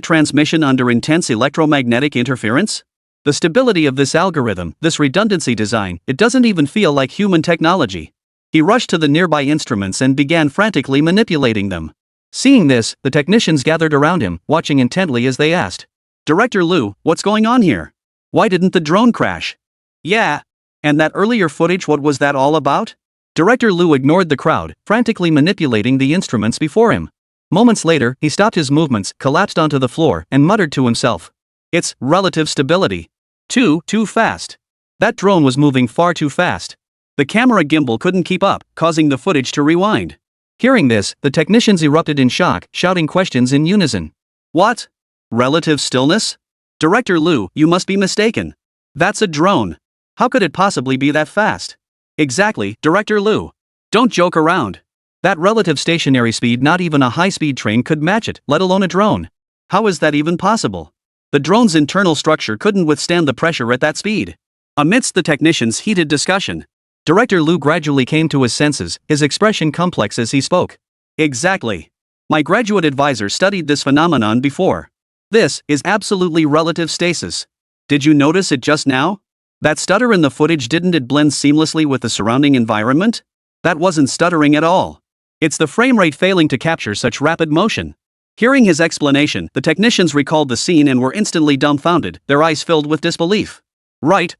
transmission under intense electromagnetic interference? The stability of this algorithm, this redundancy design, it doesn't even feel like human technology. He rushed to the nearby instruments and began frantically manipulating them. Seeing this, the technicians gathered around him, watching intently as they asked. Director Lu, what's going on here? Why didn't the drone crash? Yeah. And that earlier footage, what was that all about? Director Lu ignored the crowd, frantically manipulating the instruments before him. Moments later, he stopped his movements, collapsed onto the floor, and muttered to himself. It's relative stability. Too fast. That drone was moving far too fast. The camera gimbal couldn't keep up, causing the footage to rewind. Hearing this, the technicians erupted in shock, shouting questions in unison. What? Relative stillness? Director Lu, you must be mistaken. That's a drone. How could it possibly be that fast? Exactly, Director Lu. Don't joke around. That relative stationary speed, not even a high-speed train could match it, let alone a drone. How is that even possible? The drone's internal structure couldn't withstand the pressure at that speed. Amidst the technicians' heated discussion, Director Lu gradually came to his senses, his expression complex as he spoke. Exactly. My graduate advisor studied this phenomenon before. This is absolutely relative stasis. Did you notice it just now? That stutter in the footage, didn't it blend seamlessly with the surrounding environment? That wasn't stuttering at all. It's the frame rate failing to capture such rapid motion. Hearing his explanation, the technicians recalled the scene and were instantly dumbfounded, their eyes filled with disbelief. Right.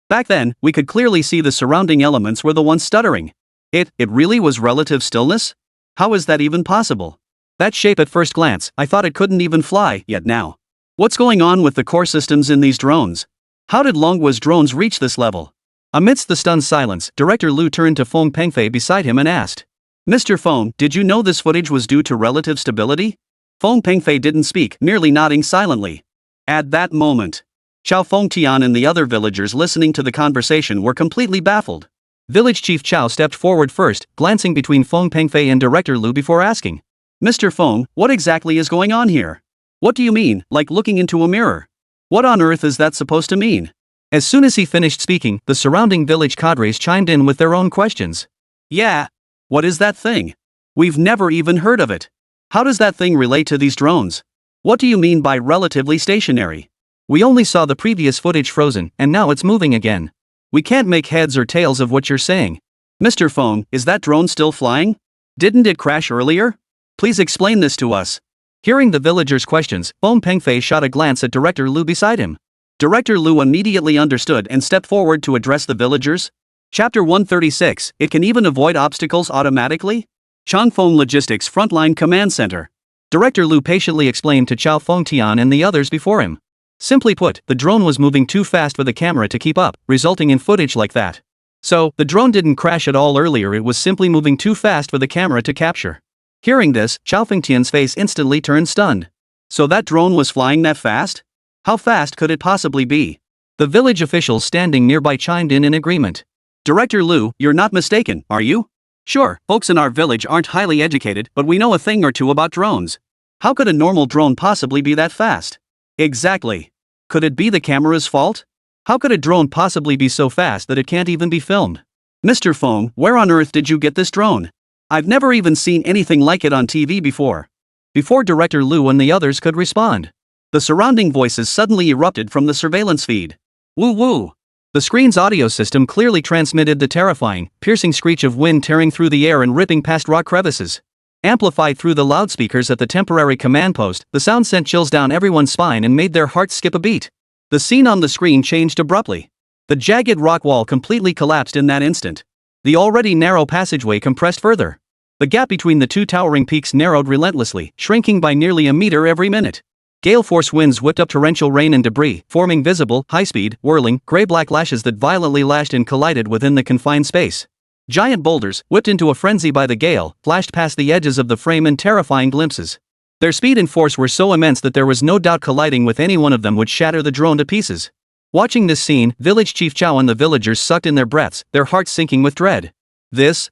Back then, we could clearly see the surrounding elements were the ones stuttering. It really was relative stillness? How is that even possible? That shape at first glance, I thought it couldn't even fly, yet now. What's going on with the core systems in these drones? How did Longguo's drones reach this level? Amidst the stunned silence, Director Lu turned to Feng Pengfei beside him and asked. Mr. Feng, did you know this footage was due to relative stability? Feng Pengfei didn't speak, merely nodding silently. At that moment, Chao Fengtian and the other villagers listening to the conversation were completely baffled. Village Chief Chao stepped forward first, glancing between Feng Pengfei and Director Lu before asking. Mr. Feng, what exactly is going on here? What do you mean, like looking into a mirror? What on earth is that supposed to mean? As soon as he finished speaking, the surrounding village cadres chimed in with their own questions. Yeah. What is that thing? We've never even heard of it. How does that thing relate to these drones? What do you mean by relatively stationary? We only saw the previous footage frozen, and now it's moving again. We can't make heads or tails of what you're saying. Mr. Feng, is that drone still flying? Didn't it crash earlier? Please explain this to us. Hearing the villagers' questions, Feng Pengfei shot a glance at Director Lu beside him. Director Lu immediately understood and stepped forward to address the villagers. Chapter 136, it can even avoid obstacles automatically? Changfeng Logistics Frontline Command Center. Director Lu patiently explained to Chao Fengtian and the others before him. Simply put, the drone was moving too fast for the camera to keep up, resulting in footage like that. So, the drone didn't crash at all earlier, it was simply moving too fast for the camera to capture. Hearing this, Chao Fengtian's face instantly turned stunned. So that drone was flying that fast? How fast could it possibly be? The village officials standing nearby chimed in agreement. Director Lu, you're not mistaken, are you? Sure, folks in our village aren't highly educated, but we know a thing or two about drones. How could a normal drone possibly be that fast? Exactly. Could it be the camera's fault? How could a drone possibly be so fast that it can't even be filmed? Mr. Feng, where on earth did you get this drone? I've never even seen anything like it on TV before. Before Director Lu and the others could respond, the surrounding voices suddenly erupted from the surveillance feed. Woo woo! The screen's audio system clearly transmitted the terrifying, piercing screech of wind tearing through the air and ripping past rock crevices. Amplified through the loudspeakers at the temporary command post, the sound sent chills down everyone's spine and made their hearts skip a beat. The scene on the screen changed abruptly. The jagged rock wall completely collapsed in that instant. The already narrow passageway compressed further. The gap between the two towering peaks narrowed relentlessly, shrinking by nearly a meter every minute. Gale-force winds whipped up torrential rain and debris, forming visible, high-speed, whirling, gray-black lashes that violently lashed and collided within the confined space. Giant boulders, whipped into a frenzy by the gale, flashed past the edges of the frame in terrifying glimpses. Their speed and force were so immense that there was no doubt colliding with any one of them would shatter the drone to pieces. Watching this scene, Village Chief Chao and the villagers sucked in their breaths, their hearts sinking with dread. This?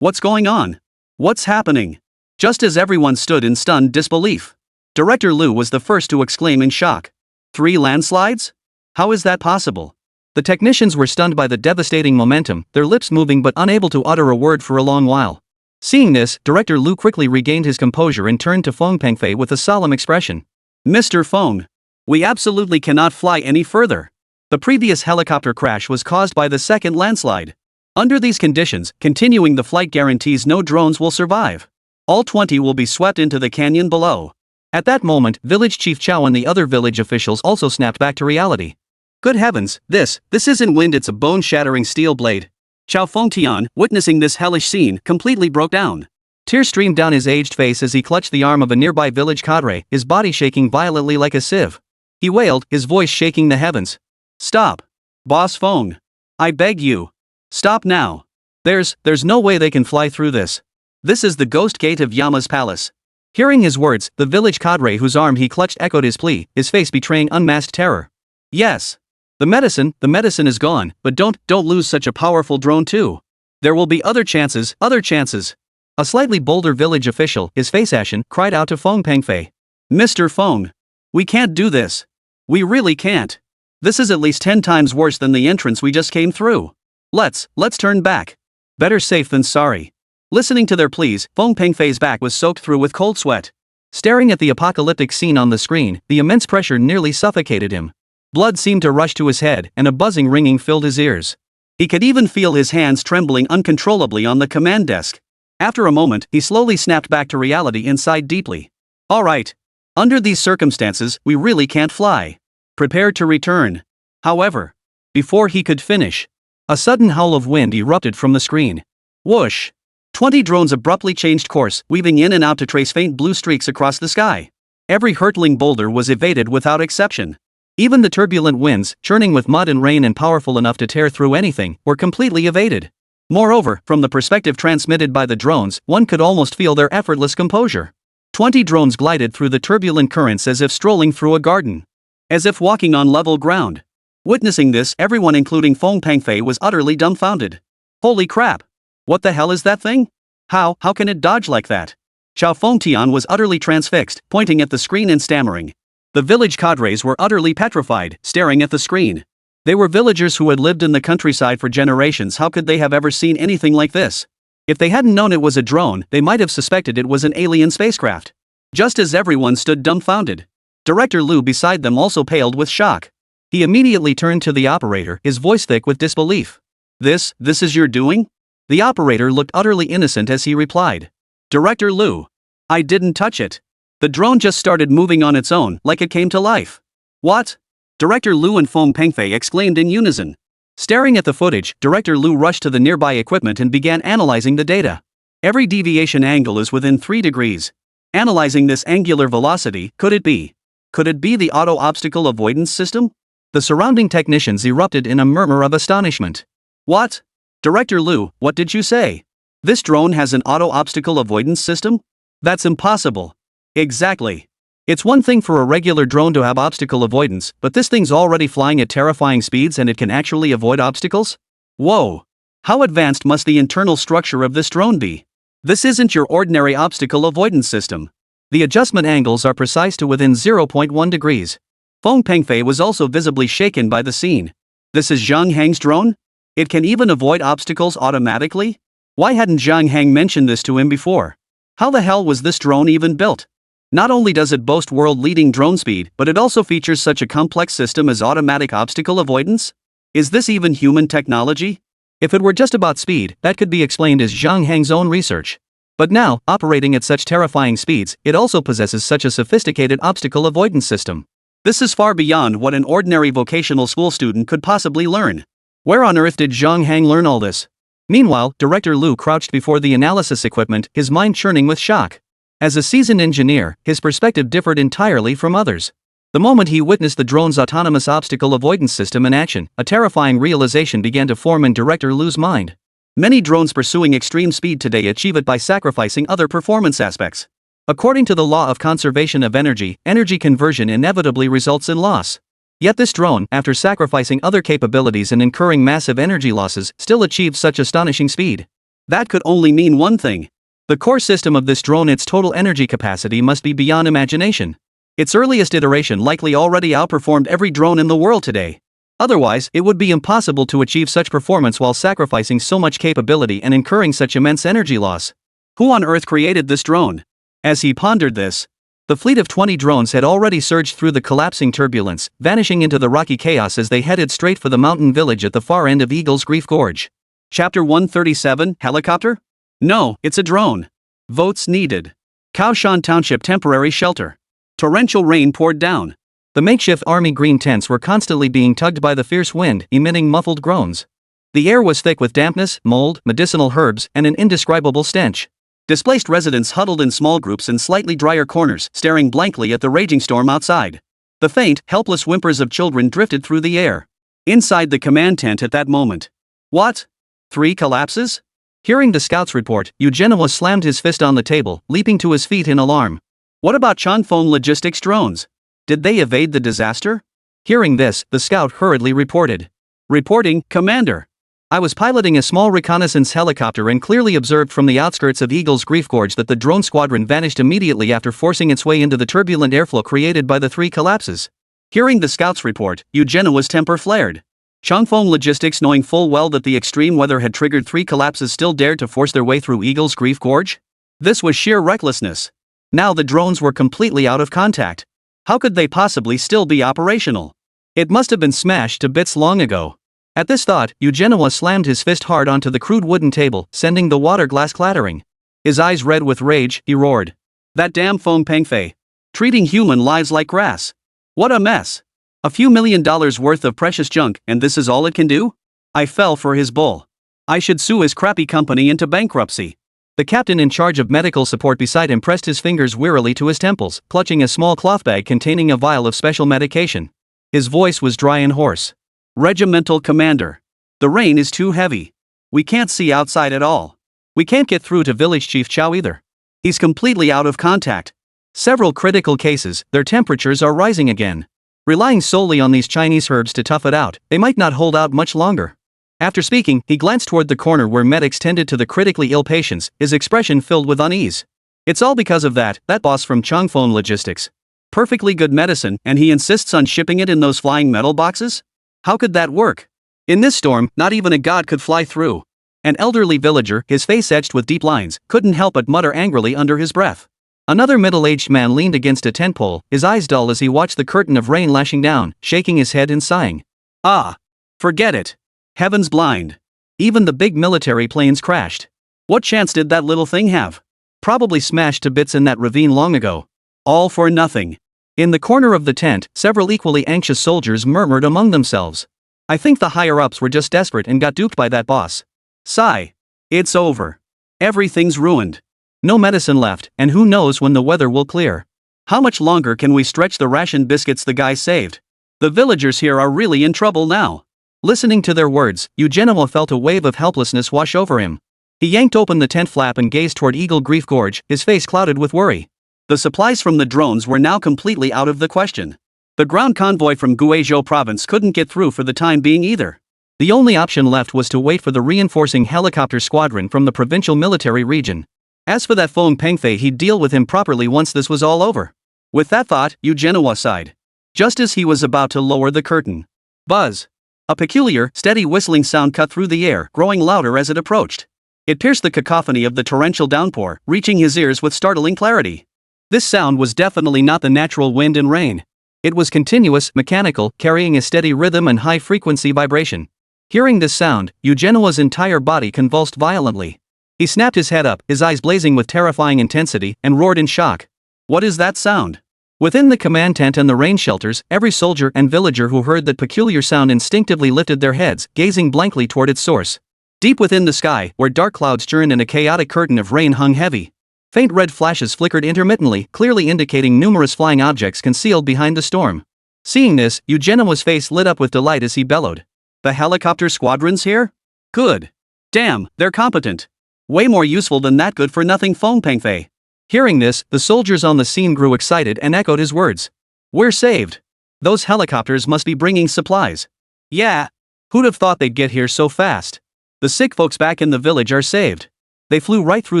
What's going on? What's happening? Just as everyone stood in stunned disbelief, Director Lu was the first to exclaim in shock. 3 landslides? How is that possible? The technicians were stunned by the devastating momentum, their lips moving but unable to utter a word for a long while. Seeing this, Director Lu quickly regained his composure and turned to Feng Pengfei with a solemn expression. Mr. Feng, we absolutely cannot fly any further. The previous helicopter crash was caused by the second landslide. Under these conditions, continuing the flight guarantees no drones will survive. All 20 will be swept into the canyon below. At that moment, Village Chief Chao and the other village officials also snapped back to reality. Good heavens, this isn't wind, it's a bone-shattering steel blade. Chao Fengtian, witnessing this hellish scene, completely broke down. Tears streamed down his aged face as he clutched the arm of a nearby village cadre, his body shaking violently like a sieve. He wailed, his voice shaking the heavens. Stop. Boss Feng. I beg you. Stop now. There's no way they can fly through this. This is the ghost gate of Yama's palace. Hearing his words, the village cadre whose arm he clutched echoed his plea, his face betraying unmasked terror. Yes. The medicine is gone, but don't lose such a powerful drone too. There will be other chances. A slightly bolder village official, his face ashen, cried out to Feng Pengfei. Mr. Feng. We can't do this. We really can't. This is at least 10 times worse than the entrance we just came through. Let's turn back. Better safe than sorry. Listening to their pleas, Feng Pengfei's back was soaked through with cold sweat. Staring at the apocalyptic scene on the screen, the immense pressure nearly suffocated him. Blood seemed to rush to his head, and a buzzing ringing filled his ears. He could even feel his hands trembling uncontrollably on the command desk. After a moment, he slowly snapped back to reality and sighed deeply. All right. Under these circumstances, we really can't fly. Prepare to return. However, before he could finish, a sudden howl of wind erupted from the screen. Whoosh! 20 drones abruptly changed course, weaving in and out to trace faint blue streaks across the sky. Every hurtling boulder was evaded without exception. Even the turbulent winds, churning with mud and rain and powerful enough to tear through anything, were completely evaded. Moreover, from the perspective transmitted by the drones, one could almost feel their effortless composure. 20 drones glided through the turbulent currents as if strolling through a garden. As if walking on level ground. Witnessing this, everyone including Feng Pengfei was utterly dumbfounded. Holy crap! What the hell is that thing? How can it dodge like that? Xiao Fengtian was utterly transfixed, pointing at the screen and stammering. The village cadres were utterly petrified, staring at the screen. They were villagers who had lived in the countryside for generations. How could they have ever seen anything like this? If they hadn't known it was a drone, they might have suspected it was an alien spacecraft. Just as everyone stood dumbfounded. Director Liu beside them also paled with shock. He immediately turned to the operator, his voice thick with disbelief. This is your doing? The operator looked utterly innocent as he replied. Director Liu. I didn't touch it. The drone just started moving on its own, like it came to life. What? Director Liu and Feng Pengfei exclaimed in unison. Staring at the footage, Director Liu rushed to the nearby equipment and began analyzing the data. Every deviation angle is within 3 degrees. Analyzing this angular velocity, could it be the auto-obstacle avoidance system? The surrounding technicians erupted in a murmur of astonishment. What? Director Liu, what did you say? This drone has an auto-obstacle avoidance system? That's impossible. Exactly. It's one thing for a regular drone to have obstacle avoidance, but this thing's already flying at terrifying speeds and it can actually avoid obstacles? Whoa! How advanced must the internal structure of this drone be? This isn't your ordinary obstacle avoidance system. The adjustment angles are precise to within 0.1 degrees. Feng Pengfei was also visibly shaken by the scene. This is Zhang Hang's drone? It can even avoid obstacles automatically? Why hadn't Zhang Hang mentioned this to him before? How the hell was this drone even built? Not only does it boast world-leading drone speed, but it also features such a complex system as automatic obstacle avoidance? Is this even human technology? If it were just about speed, that could be explained as Zhang Hang's own research. But now, operating at such terrifying speeds, it also possesses such a sophisticated obstacle avoidance system. This is far beyond what an ordinary vocational school student could possibly learn. Where on earth did Zhang Hang learn all this? Meanwhile, Director Liu crouched before the analysis equipment, his mind churning with shock. As a seasoned engineer, his perspective differed entirely from others. The moment he witnessed the drone's autonomous obstacle avoidance system in action, a terrifying realization began to form in Director Liu's mind. Many drones pursuing extreme speed today achieve it by sacrificing other performance aspects. According to the law of conservation of energy, energy conversion inevitably results in loss. Yet this drone, after sacrificing other capabilities and incurring massive energy losses, still achieved such astonishing speed. That could only mean one thing. The core system of this drone, its total energy capacity, must be beyond imagination. Its earliest iteration likely already outperformed every drone in the world today. Otherwise, it would be impossible to achieve such performance while sacrificing so much capability and incurring such immense energy loss. Who on earth created this drone? As he pondered this, the fleet of 20 drones had already surged through the collapsing turbulence, vanishing into the rocky chaos as they headed straight for the mountain village at the far end of Eagle's Grief Gorge. Chapter 137, Helicopter? No, it's a drone. Votes needed. Kaoshan Township temporary shelter. Torrential rain poured down. The makeshift army green tents were constantly being tugged by the fierce wind, emitting muffled groans. The air was thick with dampness, mold, medicinal herbs, and an indescribable stench. Displaced residents huddled in small groups in slightly drier corners, staring blankly at the raging storm outside. The faint, helpless whimpers of children drifted through the air. Inside the command tent at that moment. What? 3 collapses? Hearing the scout's report, Eugenio slammed his fist on the table, leaping to his feet in alarm. What about Chanfeng logistics drones? Did they evade the disaster? Hearing this, the scout hurriedly reported. Reporting, Commander. I was piloting a small reconnaissance helicopter and clearly observed from the outskirts of Eagle's Grief Gorge that the drone squadron vanished immediately after forcing its way into the turbulent airflow created by the 3 collapses. Hearing the scout's report, Eugenio's temper flared. Chanfeng Logistics, knowing full well that the extreme weather had triggered 3 collapses, still dared to force their way through Eagle's Grief Gorge? This was sheer recklessness. Now the drones were completely out of contact. How could they possibly still be operational? It must have been smashed to bits long ago. At this thought, Eugenio slammed his fist hard onto the crude wooden table, sending the water glass clattering. His eyes red with rage, he roared. That damn Feng Pengfei. Treating human lives like grass. What a mess. A few $1 million worth of precious junk, and this is all it can do? I fell for his bull. I should sue his crappy company into bankruptcy. The captain in charge of medical support beside him pressed his fingers wearily to his temples, clutching a small cloth bag containing a vial of special medication. His voice was dry and hoarse. Regimental commander. The rain is too heavy. We can't see outside at all. We can't get through to village chief Chow either. He's completely out of contact. Several critical cases, their temperatures are rising again. Relying solely on these Chinese herbs to tough it out, they might not hold out much longer. After speaking, he glanced toward the corner where medics tended to the critically ill patients, his expression filled with unease. It's all because of that boss from Changphone Logistics. Perfectly good medicine, and he insists on shipping it in those flying metal boxes? How could that work? In this storm, not even a god could fly through. An elderly villager, his face etched with deep lines, couldn't help but mutter angrily under his breath. Another middle-aged man leaned against a tent pole, his eyes dull as he watched the curtain of rain lashing down, shaking his head and sighing. Ah! Forget it. Heaven's blind. Even the big military planes crashed. What chance did that little thing have? Probably smashed to bits in that ravine long ago. All for nothing. In the corner of the tent, several equally anxious soldiers murmured among themselves. I think the higher-ups were just desperate and got duped by that boss. Sigh. It's over. Everything's ruined. No medicine left, and who knows when the weather will clear. How much longer can we stretch the ration biscuits the guy saved? The villagers here are really in trouble now. Listening to their words, Eugenio felt a wave of helplessness wash over him. He yanked open the tent flap and gazed toward Eagle Grief Gorge, his face clouded with worry. The supplies from the drones were now completely out of the question. The ground convoy from Guizhou province couldn't get through for the time being either. The only option left was to wait for the reinforcing helicopter squadron from the provincial military region. As for that Feng Pengfei, he'd deal with him properly once this was all over. With that thought, Eugenio sighed. Just as he was about to lower the curtain. Buzz! A peculiar, steady whistling sound cut through the air, growing louder as it approached. It pierced the cacophony of the torrential downpour, reaching his ears with startling clarity. This sound was definitely not the natural wind and rain. It was continuous, mechanical, carrying a steady rhythm and high-frequency vibration. Hearing this sound, Eugenio's entire body convulsed violently. He snapped his head up, his eyes blazing with terrifying intensity, and roared in shock. What is that sound? Within the command tent and the rain shelters, every soldier and villager who heard that peculiar sound instinctively lifted their heads, gazing blankly toward its source. Deep within the sky, where dark clouds churned and a chaotic curtain of rain hung heavy, faint red flashes flickered intermittently, clearly indicating numerous flying objects concealed behind the storm. Seeing this, Eugenio's face lit up with delight as he bellowed. The helicopter squadron's here? Good. Damn, they're competent. Way more useful than that good-for-nothing Feng Pengfei. Hearing this, the soldiers on the scene grew excited and echoed his words. We're saved. Those helicopters must be bringing supplies. Yeah. Who'd have thought they'd get here so fast? The sick folks back in the village are saved. They flew right through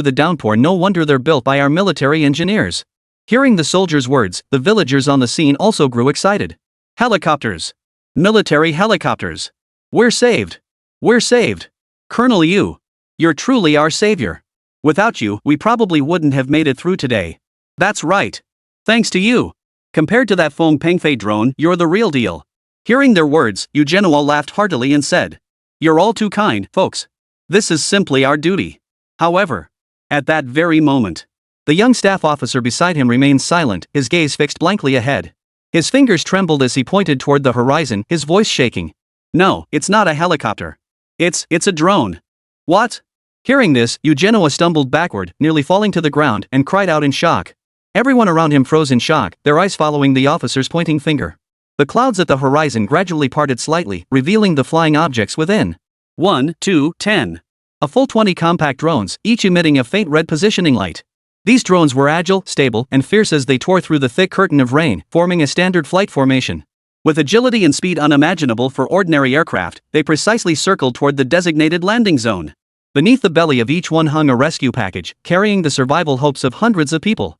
the downpour, no wonder they're built by our military engineers. Hearing the soldiers' words, the villagers on the scene also grew excited. Helicopters. Military helicopters. We're saved. We're saved. Colonel Yu. You're truly our savior. Without you, we probably wouldn't have made it through today. That's right. Thanks to you. Compared to that Feng Pengfei drone, you're the real deal. Hearing their words, Eugenio laughed heartily and said, You're all too kind, folks. This is simply our duty. However, at that very moment, the young staff officer beside him remained silent, his gaze fixed blankly ahead. His fingers trembled as he pointed toward the horizon, his voice shaking. No, it's not a helicopter. It's a drone. What? Hearing this, Eugenio stumbled backward, nearly falling to the ground, and cried out in shock. Everyone around him froze in shock, their eyes following the officer's pointing finger. The clouds at the horizon gradually parted slightly, revealing the flying objects within. 1, 2, 10. A full 20 compact drones, each emitting a faint red positioning light. These drones were agile, stable, and fierce as they tore through the thick curtain of rain, forming a standard flight formation. With agility and speed unimaginable for ordinary aircraft, they precisely circled toward the designated landing zone. Beneath the belly of each one hung a rescue package, carrying the survival hopes of hundreds of people.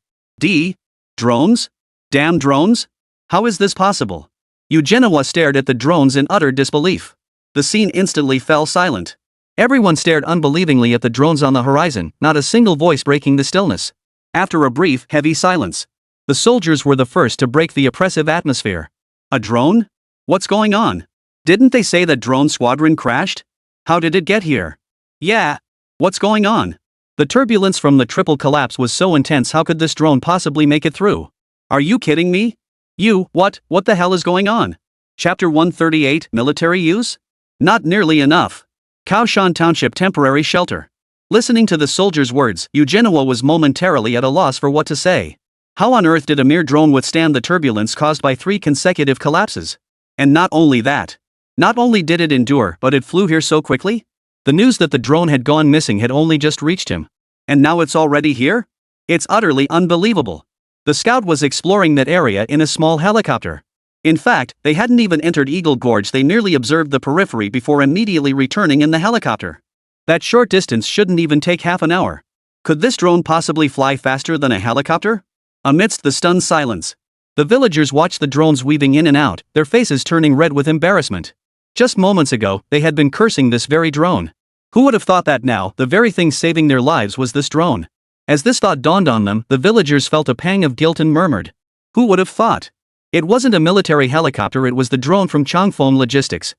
Drones? Damn drones? How is this possible? Eugenio stared at the drones in utter disbelief. The scene instantly fell silent. Everyone stared unbelievingly at the drones on the horizon, not a single voice breaking the stillness. After a brief, heavy silence, the soldiers were the first to break the oppressive atmosphere. A drone? What's going on? Didn't they say that drone squadron crashed? How did it get here? Yeah. What's going on? The turbulence from the triple collapse was so intense, how could this drone possibly make it through? Are you kidding me? What the hell is going on? Chapter 138, Military Use? Not nearly enough. Kaoshan Township Temporary Shelter. Listening to the soldier's words, Eugenio was momentarily at a loss for what to say. How on earth did a mere drone withstand the turbulence caused by 3 consecutive collapses? And not only that. Not only did it endure, but it flew here so quickly? The news that the drone had gone missing had only just reached him. And now it's already here? It's utterly unbelievable. The scout was exploring that area in a small helicopter. In fact, they hadn't even entered Eagle Gorge, they merely observed the periphery before immediately returning in the helicopter. That short distance shouldn't even take half an hour. Could this drone possibly fly faster than a helicopter? Amidst the stunned silence, the villagers watched the drones weaving in and out, their faces turning red with embarrassment. Just moments ago, they had been cursing this very drone. Who would have thought that now, the very thing saving their lives was this drone? As this thought dawned on them, the villagers felt a pang of guilt and murmured. Who would have thought? It wasn't a military helicopter, it was the drone from Changphone Logistics.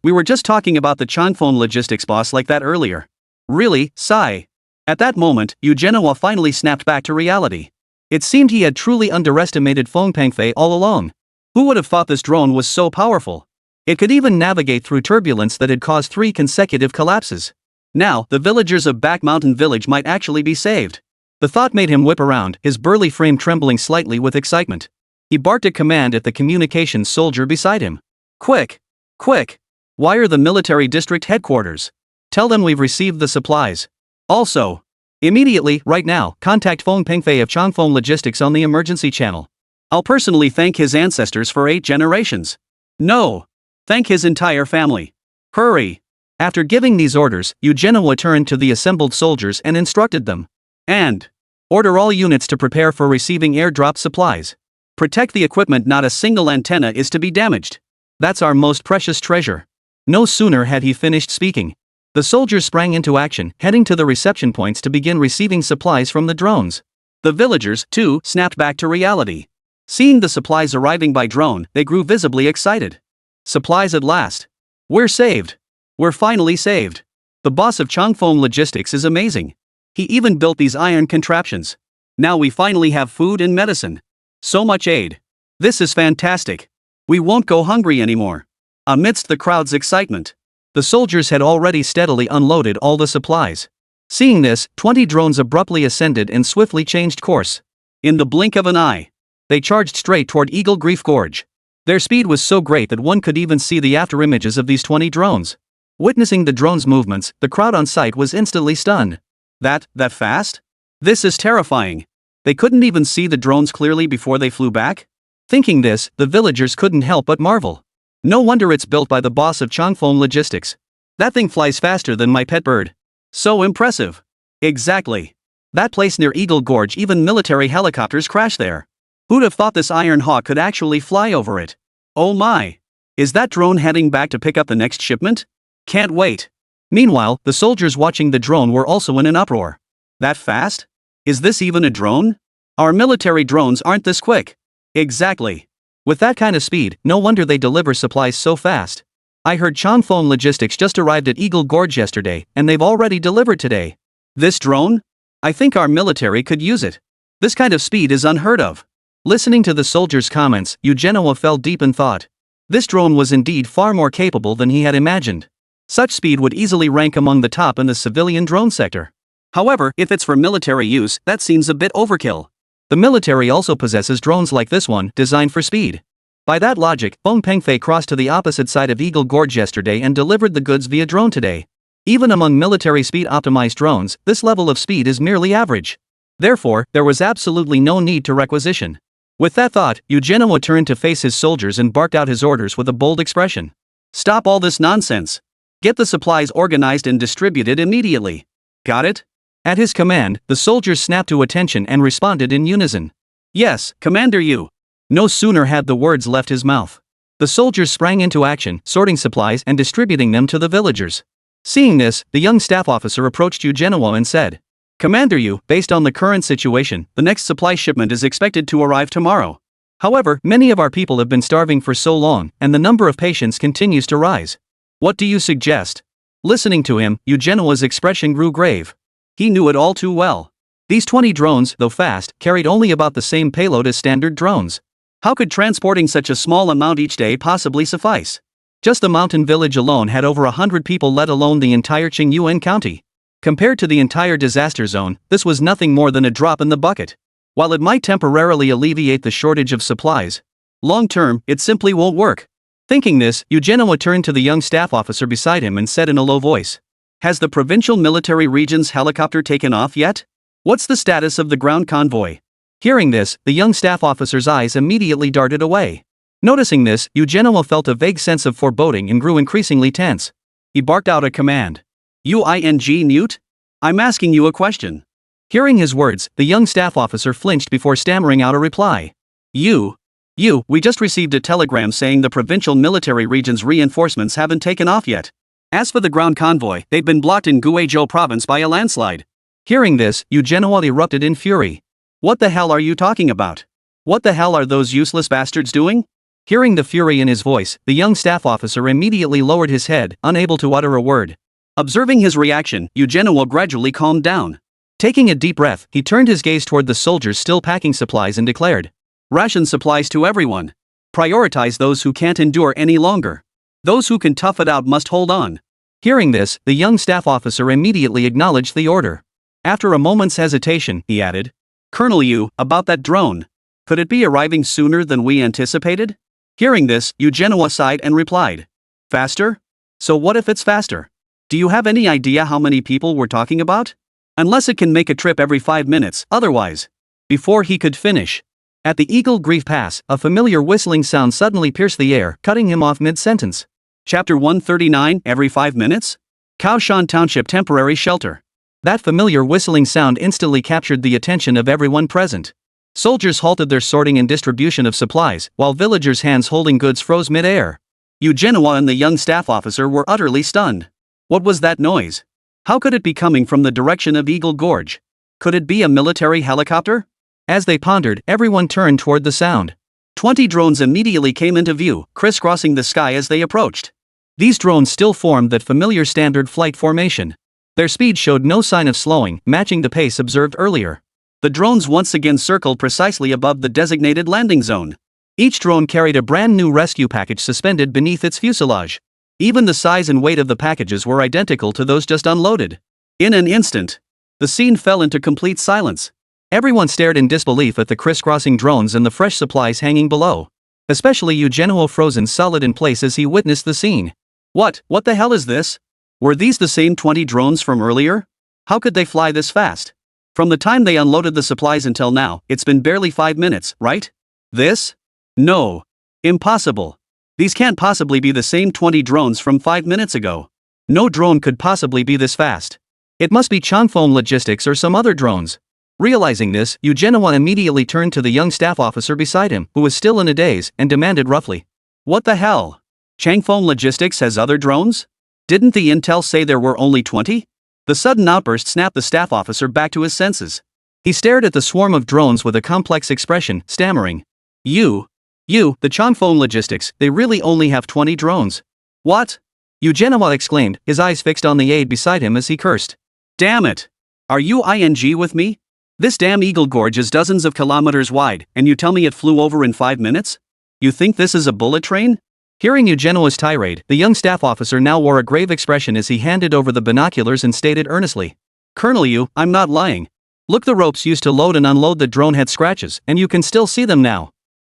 We were just talking about the Changphone Logistics boss like that earlier. Really, sigh. At that moment, Eugenio finally snapped back to reality. It seemed he had truly underestimated Feng Pengfei all along. Who would have thought this drone was so powerful? It could even navigate through turbulence that had caused 3 consecutive collapses. Now, the villagers of Back Mountain Village might actually be saved. The thought made him whip around, his burly frame trembling slightly with excitement. He barked a command at the communications soldier beside him. Quick! Quick! Wire the military district headquarters. Tell them we've received the supplies. Also, immediately, right now, contact Feng Pengfei of Changphone Logistics on the emergency channel. I'll personally thank his ancestors for 8 generations. No! Thank his entire family. Hurry! After giving these orders, Eugenio turned to the assembled soldiers and instructed them. And order all units to prepare for receiving airdrop supplies. Protect the equipment, not a single antenna is to be damaged. That's our most precious treasure. No sooner had he finished speaking, the soldiers sprang into action, heading to the reception points to begin receiving supplies from the drones. The villagers, too, snapped back to reality. Seeing the supplies arriving by drone, they grew visibly excited. Supplies at last. We're saved. We're finally saved. The boss of Changphone Logistics is amazing. He even built these iron contraptions. Now we finally have food and medicine. So much aid. This is fantastic. We won't go hungry anymore. Amidst the crowd's excitement, the soldiers had already steadily unloaded all the supplies. Seeing this, 20 drones abruptly ascended and swiftly changed course. In the blink of an eye, they charged straight toward Eagle Grief Gorge. Their speed was so great that one could even see the afterimages of these 20 drones. Witnessing the drones' movements, the crowd on site was instantly stunned. That fast? This is terrifying. They couldn't even see the drones clearly before they flew back? Thinking this, the villagers couldn't help but marvel. No wonder it's built by the boss of Changphone Logistics. That thing flies faster than my pet bird. So impressive. Exactly. That place near Eagle Gorge, even military helicopters crash there. Who'd have thought this Iron Hawk could actually fly over it? Oh my. Is that drone heading back to pick up the next shipment? Can't wait. Meanwhile, the soldiers watching the drone were also in an uproar. That fast? Is this even a drone? Our military drones aren't this quick. Exactly. With that kind of speed, no wonder they deliver supplies so fast. I heard Changphone Logistics just arrived at Eagle Gorge yesterday, and they've already delivered today. This drone? I think our military could use it. This kind of speed is unheard of. Listening to the soldiers' comments, Eugenio fell deep in thought. This drone was indeed far more capable than he had imagined. Such speed would easily rank among the top in the civilian drone sector. However, if it's for military use, that seems a bit overkill. The military also possesses drones like this one, designed for speed. By that logic, Feng Pengfei crossed to the opposite side of Eagle Gorge yesterday and delivered the goods via drone today. Even among military speed-optimized drones, this level of speed is merely average. Therefore, there was absolutely no need to requisition. With that thought, Eugenio turned to face his soldiers and barked out his orders with a bold expression. Stop all this nonsense. Get the supplies organized and distributed immediately. Got it? At his command, the soldiers snapped to attention and responded in unison. Yes, Commander you. No sooner had the words left his mouth, the soldiers sprang into action, sorting supplies and distributing them to the villagers. Seeing this, the young staff officer approached Eugenio and said, Commander you, based on the current situation, the next supply shipment is expected to arrive tomorrow. However, many of our people have been starving for so long, and the number of patients continues to rise. What do you suggest? Listening to him, Eugenio's expression grew grave. He knew it all too well. These 20 drones, though fast, carried only about the same payload as standard drones. How could transporting such a small amount each day possibly suffice? Just the mountain village alone had over 100 people, let alone the entire Qingyuan county. Compared to the entire disaster zone, this was nothing more than a drop in the bucket. While it might temporarily alleviate the shortage of supplies, long-term, it simply won't work. Thinking this, Eugenio turned to the young staff officer beside him and said in a low voice, "Has the provincial military region's helicopter taken off yet? What's the status of the ground convoy?" Hearing this, the young staff officer's eyes immediately darted away. Noticing this, Eugenio felt a vague sense of foreboding and grew increasingly tense. He barked out a command. "Newt? I'm asking you a question." Hearing his words, the young staff officer flinched before stammering out a reply. We just received a telegram saying the provincial military region's reinforcements haven't taken off yet. As for the ground convoy, they've been blocked in Guizhou province by a landslide." Hearing this, Eugenio erupted in fury. "What the hell are you talking about? What the hell are those useless bastards doing?" Hearing the fury in his voice, the young staff officer immediately lowered his head, unable to utter a word. Observing his reaction, Eugenio gradually calmed down. Taking a deep breath, he turned his gaze toward the soldiers still packing supplies and declared, "Ration supplies to everyone. Prioritize those who can't endure any longer. Those who can tough it out must hold on." Hearing this, the young staff officer immediately acknowledged the order. After a moment's hesitation, he added, "Colonel Yu, about that drone. Could it be arriving sooner than we anticipated?" Hearing this, Eugenio sighed and replied, "Faster? So what if it's faster? Do you have any idea how many people we're talking about? Unless it can make a trip every 5 minutes, otherwise." Before he could finish, at the Eagle Grief Pass, a familiar whistling sound suddenly pierced the air, cutting him off mid-sentence. Chapter 139, Every 5 minutes? Kaoshan Township Temporary Shelter. That familiar whistling sound instantly captured the attention of everyone present. Soldiers halted their sorting and distribution of supplies, while villagers' hands holding goods froze mid-air. Eugenio and the young staff officer were utterly stunned. What was that noise? How could it be coming from the direction of Eagle Gorge? Could it be a military helicopter? As they pondered, everyone turned toward the sound. 20 drones immediately came into view, crisscrossing the sky as they approached. These drones still formed that familiar standard flight formation. Their speed showed no sign of slowing, matching the pace observed earlier. The drones once again circled precisely above the designated landing zone. Each drone carried a brand new rescue package suspended beneath its fuselage. Even the size and weight of the packages were identical to those just unloaded. In an instant, the scene fell into complete silence. Everyone stared in disbelief at the crisscrossing drones and the fresh supplies hanging below. Especially Eugenio, frozen solid in place as he witnessed the scene. What the hell is this? Were these the same 20 drones from earlier? How could they fly this fast? From the time they unloaded the supplies until now, it's been barely 5 minutes, right? This? No. Impossible. These can't possibly be the same 20 drones from 5 minutes ago. No drone could possibly be this fast. It must be Changfeng Logistics or some other drones. Realizing this, Eugenio immediately turned to the young staff officer beside him, who was still in a daze, and demanded roughly, "What the hell? Changfeng Logistics has other drones? Didn't the intel say there were only 20? The sudden outburst snapped the staff officer back to his senses. He stared at the swarm of drones with a complex expression, stammering, the Changfeng Logistics, they really only have 20 drones." "What?" Eugenio exclaimed, his eyes fixed on the aide beside him as he cursed. "Damn it! Are you with me? This damn Eagle Gorge is dozens of kilometers wide, and you tell me it flew over in 5 minutes? You think this is a bullet train?" Hearing Eugenio's tirade, the young staff officer now wore a grave expression as he handed over the binoculars and stated earnestly, "Colonel Yu, I'm not lying. Look, the ropes used to load and unload the drone had scratches, and you can still see them now."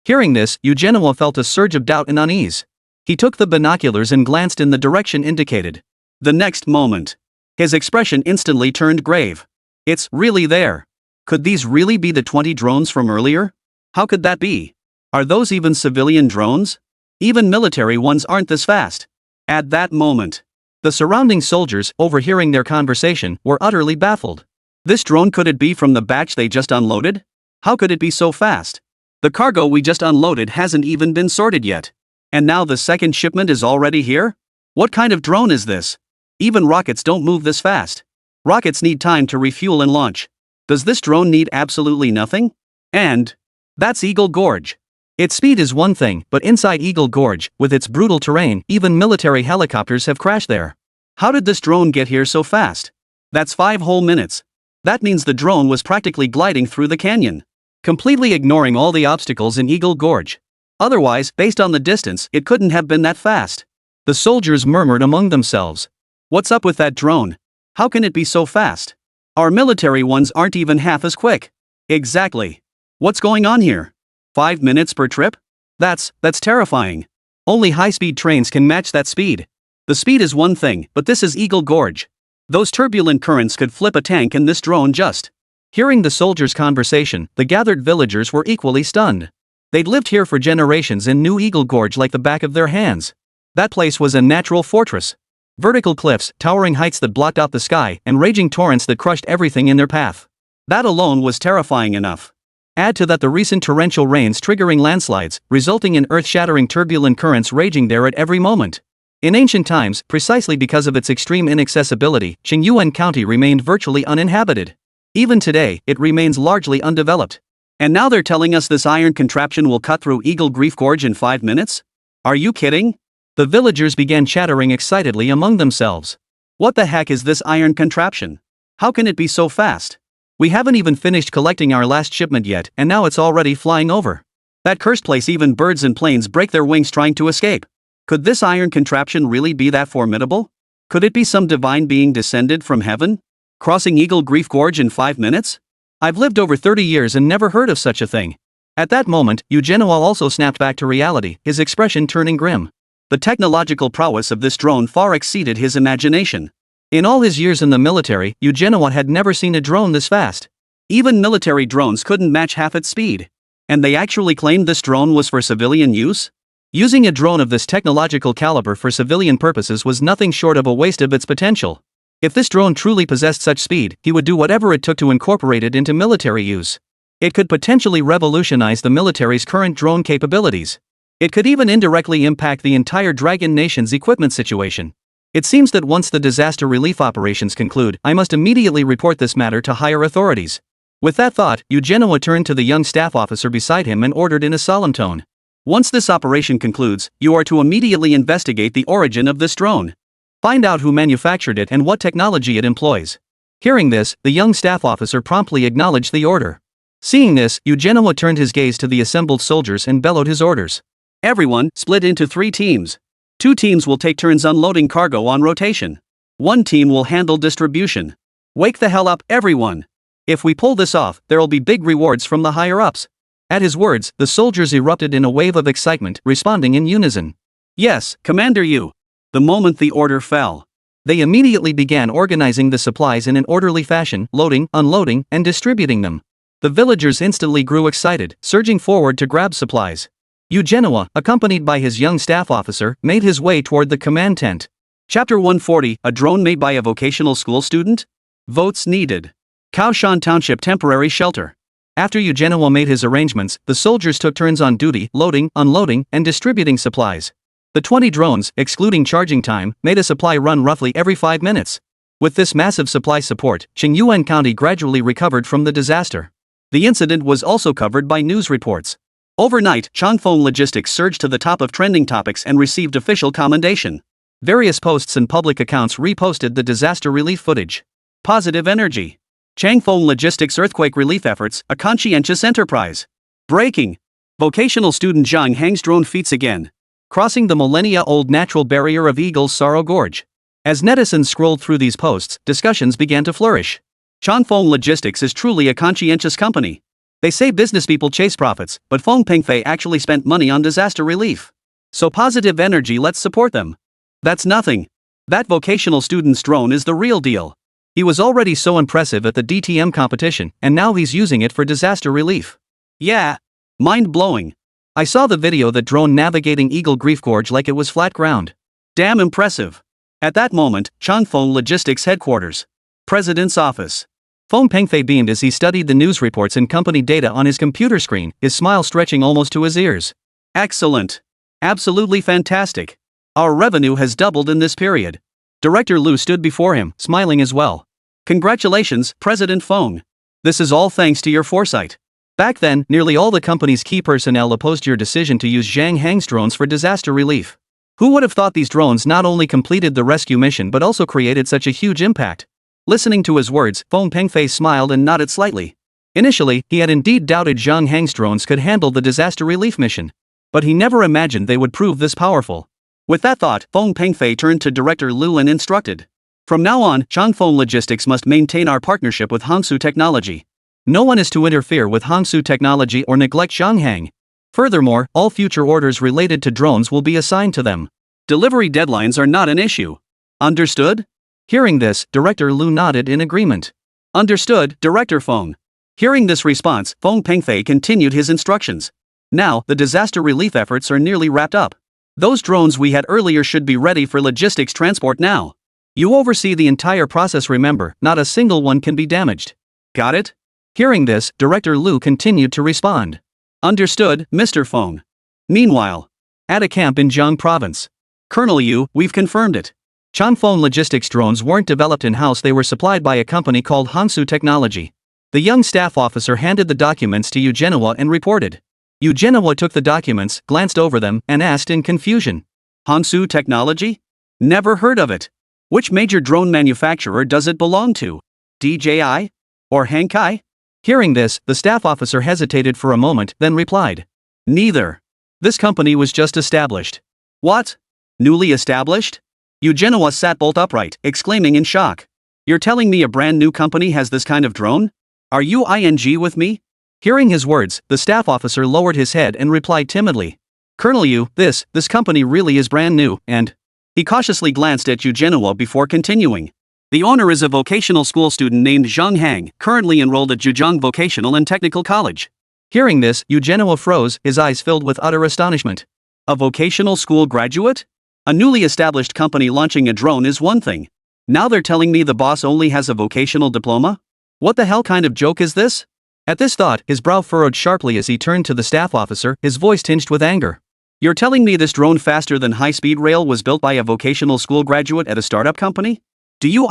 Hearing this, Eugenio felt a surge of doubt and unease. He took the binoculars and glanced in the direction indicated. The next moment, his expression instantly turned grave. "It's really there. Could these really be the 20 drones from earlier? How could that be? Are those even civilian drones? Even military ones aren't this fast." At that moment, the surrounding soldiers, overhearing their conversation, were utterly baffled. This drone, could it be from the batch they just unloaded? How could it be so fast? The cargo we just unloaded hasn't even been sorted yet. And now the second shipment is already here? What kind of drone is this? Even rockets don't move this fast. Rockets need time to refuel and launch. Does this drone need absolutely nothing? And that's Eagle Gorge. Its speed is one thing, but inside Eagle Gorge, with its brutal terrain, even military helicopters have crashed there. How did this drone get here so fast? That's 5 whole minutes. That means the drone was practically gliding through the canyon, completely ignoring all the obstacles in Eagle Gorge. Otherwise, based on the distance, it couldn't have been that fast. The soldiers murmured among themselves. "What's up with that drone? How can it be so fast? Our military ones aren't even half as quick. Exactly. What's going on here? 5 minutes per trip? That's terrifying. Only high-speed trains can match that speed. The speed is one thing, but this is Eagle Gorge. Those turbulent currents could flip a tank and this drone just. Hearing the soldiers' conversation, the gathered villagers were equally stunned. They'd lived here for generations and knew Eagle Gorge like the back of their hands. That place was a natural fortress. Vertical cliffs, towering heights that blocked out the sky, and raging torrents that crushed everything in their path. That alone was terrifying enough. Add to that the recent torrential rains triggering landslides, resulting in earth-shattering turbulent currents raging there at every moment. In ancient times, precisely because of its extreme inaccessibility, Qingyuan County remained virtually uninhabited. Even today, it remains largely undeveloped. And now they're telling us this iron contraption will cut through Eagle Grief Gorge in 5 minutes? Are you kidding? The villagers began chattering excitedly among themselves. What the heck is this iron contraption? How can it be so fast? We haven't even finished collecting our last shipment yet, and now it's already flying over. That cursed place, even birds and planes break their wings trying to escape. Could this iron contraption really be that formidable? Could it be some divine being descended from heaven? Crossing Eagle Grief Gorge in 5 minutes? I've lived over 30 years and never heard of such a thing. At that moment, Eugenio also snapped back to reality, his expression turning grim. The technological prowess of this drone far exceeded his imagination. In all his years in the military, Eugenio had never seen a drone this fast. Even military drones couldn't match half its speed. And they actually claimed this drone was for civilian use? Using a drone of this technological caliber for civilian purposes was nothing short of a waste of its potential. If this drone truly possessed such speed, he would do whatever it took to incorporate it into military use. It could potentially revolutionize the military's current drone capabilities. It could even indirectly impact the entire Dragon Nation's equipment situation. It seems that once the disaster relief operations conclude, I must immediately report this matter to higher authorities. With that thought, Eugenio turned to the young staff officer beside him and ordered in a solemn tone. Once this operation concludes, you are to immediately investigate the origin of this drone. Find out who manufactured it and what technology it employs. Hearing this, the young staff officer promptly acknowledged the order. Seeing this, Eugenio turned his gaze to the assembled soldiers and bellowed his orders. Everyone, split into 3 teams. 2 teams will take turns unloading cargo on rotation. 1 team will handle distribution. Wake the hell up, everyone! If we pull this off, there'll be big rewards from the higher-ups. At his words, the soldiers erupted in a wave of excitement, responding in unison. Yes, Commander Yu. The moment the order fell, they immediately began organizing the supplies in an orderly fashion, loading, unloading, and distributing them. The villagers instantly grew excited, surging forward to grab supplies. Eugenio, accompanied by his young staff officer, made his way toward the command tent. Chapter 140, a drone made by a vocational school student? Votes needed. Kaoshan Township Temporary Shelter. After Eugenio made his arrangements, the soldiers took turns on duty, loading, unloading, and distributing supplies. The 20 drones, excluding charging time, made a supply run roughly every 5 minutes. With this massive supply support, Qingyuan County gradually recovered from the disaster. The incident was also covered by news reports. Overnight, Changfeng Logistics surged to the top of trending topics and received official commendation. Various posts and public accounts reposted the disaster relief footage. Positive energy. Changfeng Logistics earthquake relief efforts, a conscientious enterprise. Breaking. Vocational student Zhang Hang's drone feats again. Crossing the millennia-old natural barrier of Eagle's Sorrow Gorge. As netizens scrolled through these posts, discussions began to flourish. Changfeng Logistics is truly a conscientious company. They say business people chase profits, but Feng Pengfei actually spent money on disaster relief. So positive energy, let's support them. That's nothing. That vocational student's drone is the real deal. He was already so impressive at the DTM competition, and now he's using it for disaster relief. Yeah. Mind-blowing. I saw the video that drone navigating Eagle Grief Gorge like it was flat ground. Damn impressive. At that moment, Changfeng Logistics headquarters. President's office. Feng Pengfei beamed as he studied the news reports and company data on his computer screen, his smile stretching almost to his ears. Excellent. Absolutely fantastic. Our revenue has doubled in this period. Director Liu stood before him, smiling as well. Congratulations, President Feng. This is all thanks to your foresight. Back then, nearly all the company's key personnel opposed your decision to use Zhang Hang's drones for disaster relief. Who would have thought these drones not only completed the rescue mission but also created such a huge impact? Listening to his words, Feng Pengfei smiled and nodded slightly. Initially, he had indeed doubted Zhang Hang's drones could handle the disaster relief mission. But he never imagined they would prove this powerful. With that thought, Feng Pengfei turned to Director Liu and instructed. From now on, Changfeng Logistics must maintain our partnership with Hangsu Technology. No one is to interfere with Hangsu Technology or neglect Zhanghang. Furthermore, all future orders related to drones will be assigned to them. Delivery deadlines are not an issue. Understood? Hearing this, Director Lu nodded in agreement. Understood, Director Feng. Hearing this response, Feng Pengfei continued his instructions. Now, the disaster relief efforts are nearly wrapped up. Those drones we had earlier should be ready for logistics transport now. You oversee the entire process, remember, not a single one can be damaged. Got it? Hearing this, Director Lu continued to respond. Understood, Mr. Feng. Meanwhile, at a camp in Jiang Province. Colonel Yu, we've confirmed it. Changfeng Logistics drones weren't developed in-house, they were supplied by a company called Hangsu Technology. The young staff officer handed the documents to Yu Genoa and reported. Yu Genoa took the documents, glanced over them, and asked in confusion. Hangsu Technology? Never heard of it. Which major drone manufacturer does it belong to? DJI? Or Hankai? Hearing this, the staff officer hesitated for a moment, then replied. Neither. This company was just established. What? Newly established? Yu Genoa sat bolt upright, exclaiming in shock. You're telling me a brand new company has this kind of drone? Are you ing with me? Hearing his words, the staff officer lowered his head and replied timidly. Colonel Yu, this company really is brand new, and... He cautiously glanced at Yu Genoa before continuing. The owner is a vocational school student named Zhang Hang, currently enrolled at Zhejiang Vocational and Technical College. Hearing this, Yu Genoa froze, his eyes filled with utter astonishment. A vocational school graduate? A newly established company launching a drone is one thing. Now they're telling me the boss only has a vocational diploma? What the hell kind of joke is this? At this thought, his brow furrowed sharply as he turned to the staff officer, his voice tinged with anger. You're telling me this drone faster than high-speed rail was built by a vocational school graduate at a startup company? Do you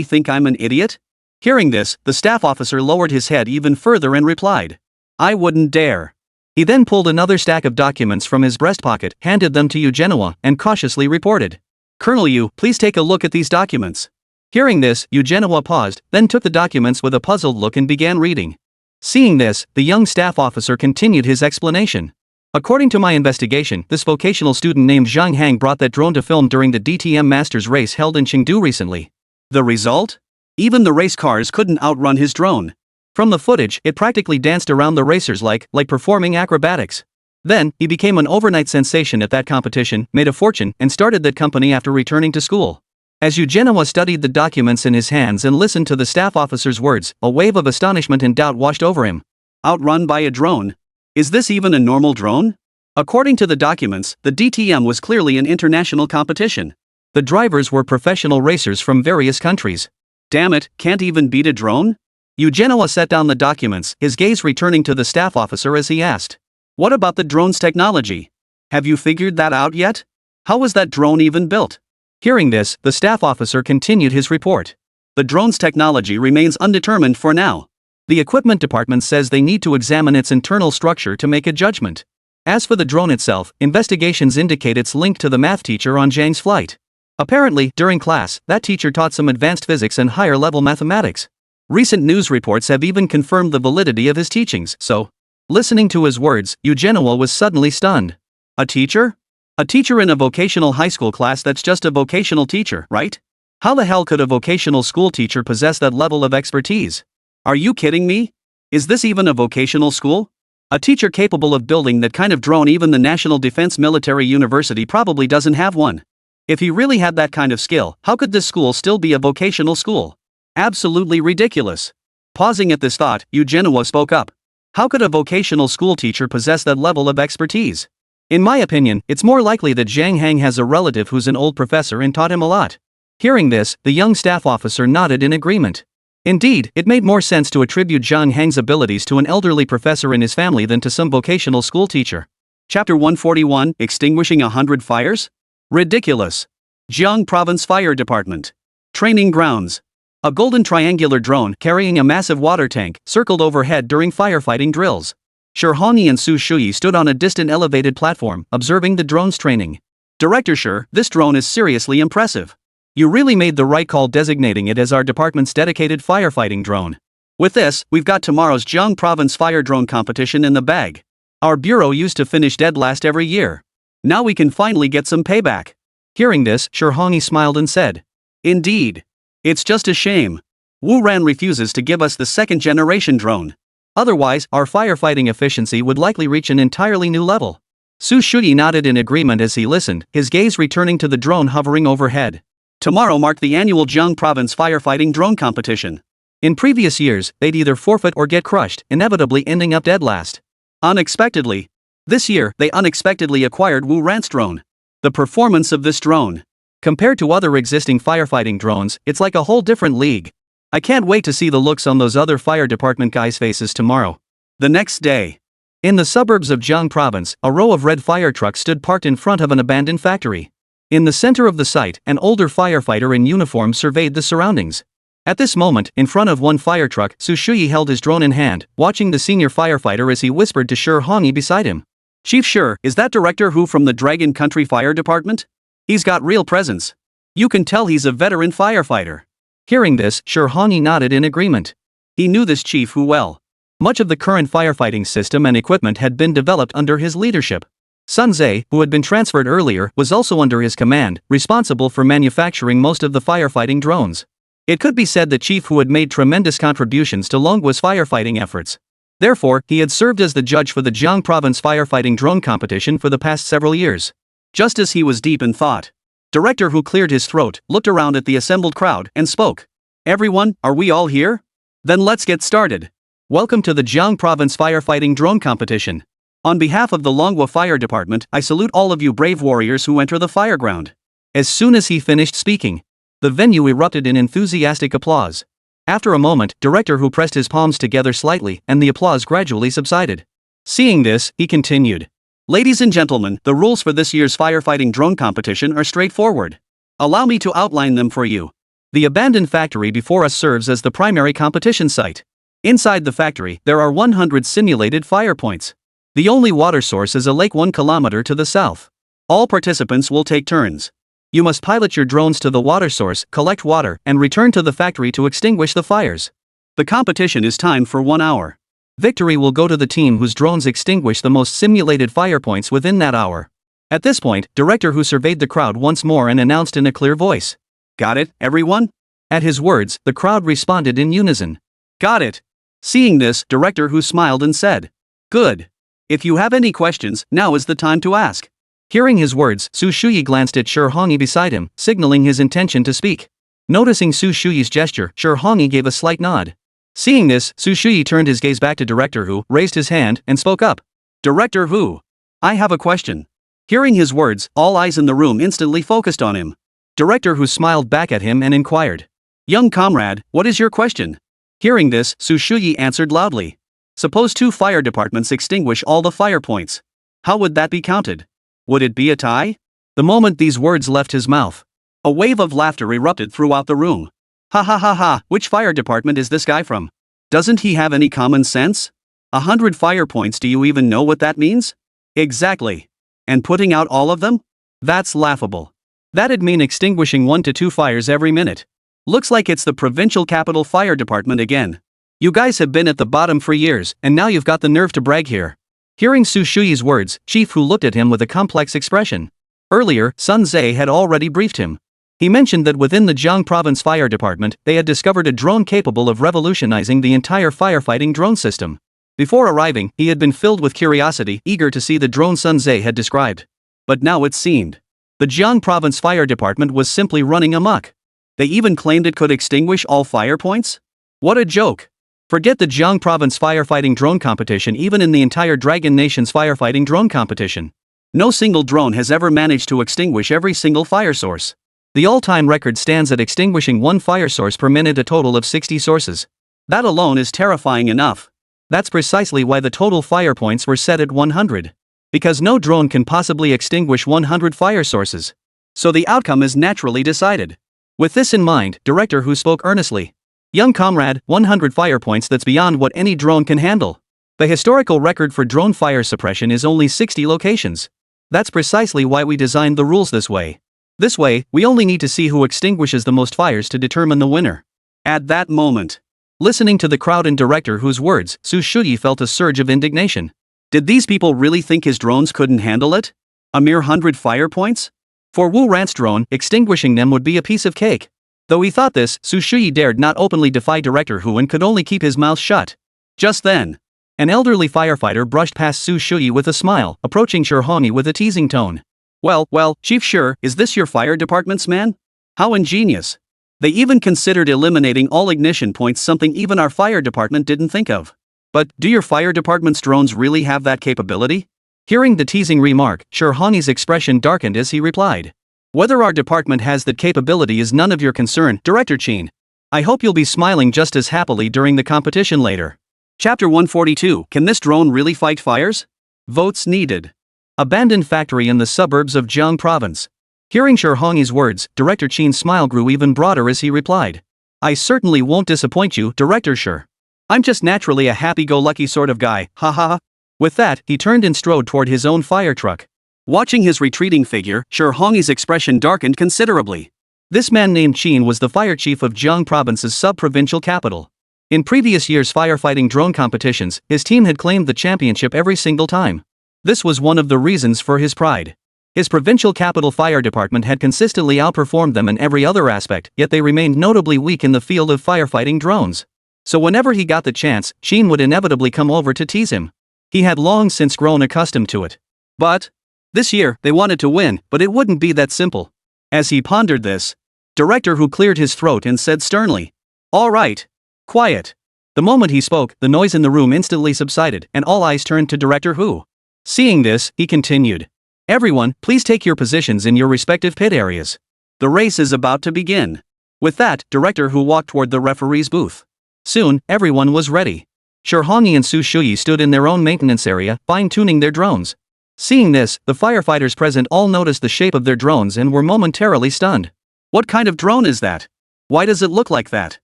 think I'm an idiot? Hearing this, the staff officer lowered his head even further and replied. I wouldn't dare. He then pulled another stack of documents from his breast pocket, handed them to Yu Genoa, and cautiously reported. Colonel Yu, please take a look at these documents. Hearing this, Yu Genoa paused, then took the documents with a puzzled look and began reading. Seeing this, the young staff officer continued his explanation. According to my investigation, this vocational student named Zhang Hang brought that drone to film during the DTM Masters race held in Chengdu recently. The result? Even the race cars couldn't outrun his drone. From the footage, it practically danced around the racers like performing acrobatics. Then, he became an overnight sensation at that competition, made a fortune, and started that company after returning to school. As Yu Genoa studied the documents in his hands and listened to the staff officer's words, a wave of astonishment and doubt washed over him. Outrun by a drone? Is this even a normal drone? According to the documents, the DTM was clearly an international competition. The drivers were professional racers from various countries. Damn it, can't even beat a drone? Yu Genoa set down the documents, his gaze returning to the staff officer as he asked. What about the drone's technology? Have you figured that out yet? How was that drone even built? Hearing this, the staff officer continued his report. The drone's technology remains undetermined for now. The equipment department says they need to examine its internal structure to make a judgment. As for the drone itself, investigations indicate its link to the math teacher on Zhang's flight. Apparently, during class, that teacher taught some advanced physics and higher-level mathematics. Recent news reports have even confirmed the validity of his teachings, so... Listening to his words, Yu Genoa was suddenly stunned. A teacher? A teacher in a vocational high school class that's just a vocational teacher, right? How the hell could a vocational school teacher possess that level of expertise? Are you kidding me? Is this even a vocational school? A teacher capable of building that kind of drone, even the National Defense Military University probably doesn't have one. If he really had that kind of skill, how could this school still be a vocational school? Absolutely ridiculous. Pausing at this thought, Yu Genoa spoke up. How could a vocational school teacher possess that level of expertise? In my opinion, it's more likely that Zhang Hang has a relative who's an old professor and taught him a lot. Hearing this, the young staff officer nodded in agreement. Indeed, it made more sense to attribute Zhang Hang's abilities to an elderly professor in his family than to some vocational school teacher. Chapter 141, Extinguishing 100 Fires? Ridiculous. Jiang Province Fire Department. Training Grounds. A golden triangular drone carrying a massive water tank circled overhead during firefighting drills. Shihongyi and Su Shuyi stood on a distant elevated platform, observing the drone's training. Director Shi, this drone is seriously impressive. You really made the right call designating it as our department's dedicated firefighting drone. With this, we've got tomorrow's Jiang Province Fire Drone Competition in the bag. Our bureau used to finish dead last every year. Now we can finally get some payback. Hearing this, Shihongyi smiled and said. Indeed. It's just a shame. Wu Ran refuses to give us the second-generation drone. Otherwise, our firefighting efficiency would likely reach an entirely new level. Su Shuyi nodded in agreement as he listened, his gaze returning to the drone hovering overhead. Tomorrow marked the annual Jiang Province firefighting drone competition. In previous years, they'd either forfeit or get crushed, inevitably ending up dead last. Unexpectedly. This year, they unexpectedly acquired Wu Ran's drone. The performance of this drone. Compared to other existing firefighting drones, it's like a whole different league. I can't wait to see the looks on those other fire department guys' faces tomorrow. The next day. In the suburbs of Jiang Province, a row of red fire trucks stood parked in front of an abandoned factory. In the center of the site, an older firefighter in uniform surveyed the surroundings. At this moment, in front of one fire truck, Su Shuyi held his drone in hand, watching the senior firefighter as he whispered to Shi Hongi beside him. Chief Shi, is that Director Hu from the Dragon Country Fire Department? He's got real presence. You can tell he's a veteran firefighter. Hearing this, Shi Hongi nodded in agreement. He knew this Chief Hu well. Much of the current firefighting system and equipment had been developed under his leadership. Sun Zhe, who had been transferred earlier, was also under his command, responsible for manufacturing most of the firefighting drones. It could be said that Chief Hu had made tremendous contributions to Longguo's firefighting efforts. Therefore, he had served as the judge for the Jiang Province firefighting drone competition for the past several years. Just as he was deep in thought, Director Hu cleared his throat, looked around at the assembled crowd, and spoke. Everyone, are we all here? Then let's get started. Welcome to the Jiang Province firefighting drone competition. On behalf of the Longguo Fire Department, I salute all of you brave warriors who enter the fireground. As soon as he finished speaking, the venue erupted in enthusiastic applause. After a moment, Director Hu pressed his palms together slightly, and the applause gradually subsided. Seeing this, he continued. Ladies and gentlemen, the rules for this year's firefighting drone competition are straightforward. Allow me to outline them for you. The abandoned factory before us serves as the primary competition site. Inside the factory, there are 100 simulated fire points. The only water source is a lake 1 kilometer to the south. All participants will take turns. You must pilot your drones to the water source, collect water, and return to the factory to extinguish the fires. The competition is timed for 1 hour. Victory will go to the team whose drones extinguish the most simulated fire points within that hour. At this point, Director Hu surveyed the crowd once more and announced in a clear voice. Got it, everyone? At his words, the crowd responded in unison. Got it. Seeing this, Director Hu smiled and said. Good. If you have any questions, now is the time to ask. Hearing his words, Su Shuyi glanced at Shi Hongi beside him, signaling his intention to speak. Noticing Su Shuyi's gesture, Shi Hongi gave a slight nod. Seeing this, Su Shuyi turned his gaze back to Director Hu, raised his hand, and spoke up. Director Hu. I have a question. Hearing his words, all eyes in the room instantly focused on him. Director Hu smiled back at him and inquired. Young comrade, what is your question? Hearing this, Su Shuyi answered loudly. Suppose 2 fire departments extinguish all the fire points. How would that be counted? Would it be a tie? The moment these words left his mouth, a wave of laughter erupted throughout the room. Ha ha ha ha, which fire department is this guy from? Doesn't he have any common sense? 100 fire points, do you even know what that means? Exactly. And putting out all of them? That's laughable. That'd mean extinguishing 1 to 2 fires every minute. Looks like it's the provincial capital fire department again. You guys have been at the bottom for years, and now you've got the nerve to brag here. Hearing Su Shuyi's words, Chief Hu looked at him with a complex expression. Earlier, Sun Zhe had already briefed him. He mentioned that within the Jiang Province Fire Department, they had discovered a drone capable of revolutionizing the entire firefighting drone system. Before arriving, he had been filled with curiosity, eager to see the drone Sun Zhe had described. But now it seemed. The Jiang Province Fire Department was simply running amok. They even claimed it could extinguish all fire points? What a joke! Forget the Jiang Province firefighting drone competition, even in the entire Dragon Nation's firefighting drone competition. No single drone has ever managed to extinguish every single fire source. The all-time record stands at extinguishing 1 fire source per minute, a total of 60 sources. That alone is terrifying enough. That's precisely why the total fire points were set at 100. Because no drone can possibly extinguish 100 fire sources. So the outcome is naturally decided. With this in mind, Director Hu spoke earnestly. Young comrade, 100 fire points, that's beyond what any drone can handle. The historical record for drone fire suppression is only 60 locations. That's precisely why we designed the rules this way. This way, we only need to see who extinguishes the most fires to determine the winner. At that moment, listening to the crowd and Director Hu's words, Su Shuyi felt a surge of indignation. Did these people really think his drones couldn't handle it? A mere 100 fire points? For Wu Ran's drone, extinguishing them would be a piece of cake. Though he thought this, Su Shuyi dared not openly defy Director Hu and could only keep his mouth shut. Just then, an elderly firefighter brushed past Su Shuyi with a smile, approaching Shihongi with a teasing tone. Well, Chief Sure, is this your fire department's man? How ingenious. They even considered eliminating all ignition points, something even our fire department didn't think of. But, do your fire department's drones really have that capability? Hearing the teasing remark, Shihongi's expression darkened as he replied. Whether our department has that capability is none of your concern, Director Chen. I hope you'll be smiling just as happily during the competition later. Chapter 142. Can this drone really fight fires? Votes needed. Abandoned factory in the suburbs of Jiang Province. Hearing Shihongi's words, Director Chen's smile grew even broader as he replied. I certainly won't disappoint you, Director Sure. I'm just naturally a happy-go-lucky sort of guy, ha. With that, he turned and strode toward his own fire truck. Watching his retreating figure, Shihongi's expression darkened considerably. This man named Chen was the fire chief of Jiang Province's sub-provincial capital. In previous years' firefighting drone competitions, his team had claimed the championship every single time. This was one of the reasons for his pride. His provincial capital fire department had consistently outperformed them in every other aspect, yet they remained notably weak in the field of firefighting drones. So whenever he got the chance, Chen would inevitably come over to tease him. He had long since grown accustomed to it. But this year, they wanted to win, but it wouldn't be that simple. As he pondered this, Director Hu cleared his throat and said sternly, All right. Quiet. The moment he spoke, the noise in the room instantly subsided, and all eyes turned to Director Hu. Seeing this, he continued. Everyone, please take your positions in your respective pit areas. The race is about to begin. With that, Director Hu walked toward the referee's booth. Soon, everyone was ready. Shihongi and Su Shuyi stood in their own maintenance area, fine-tuning their drones. Seeing this, the firefighters present all noticed the shape of their drones and were momentarily stunned. What kind of drone is that? Why does it look like that?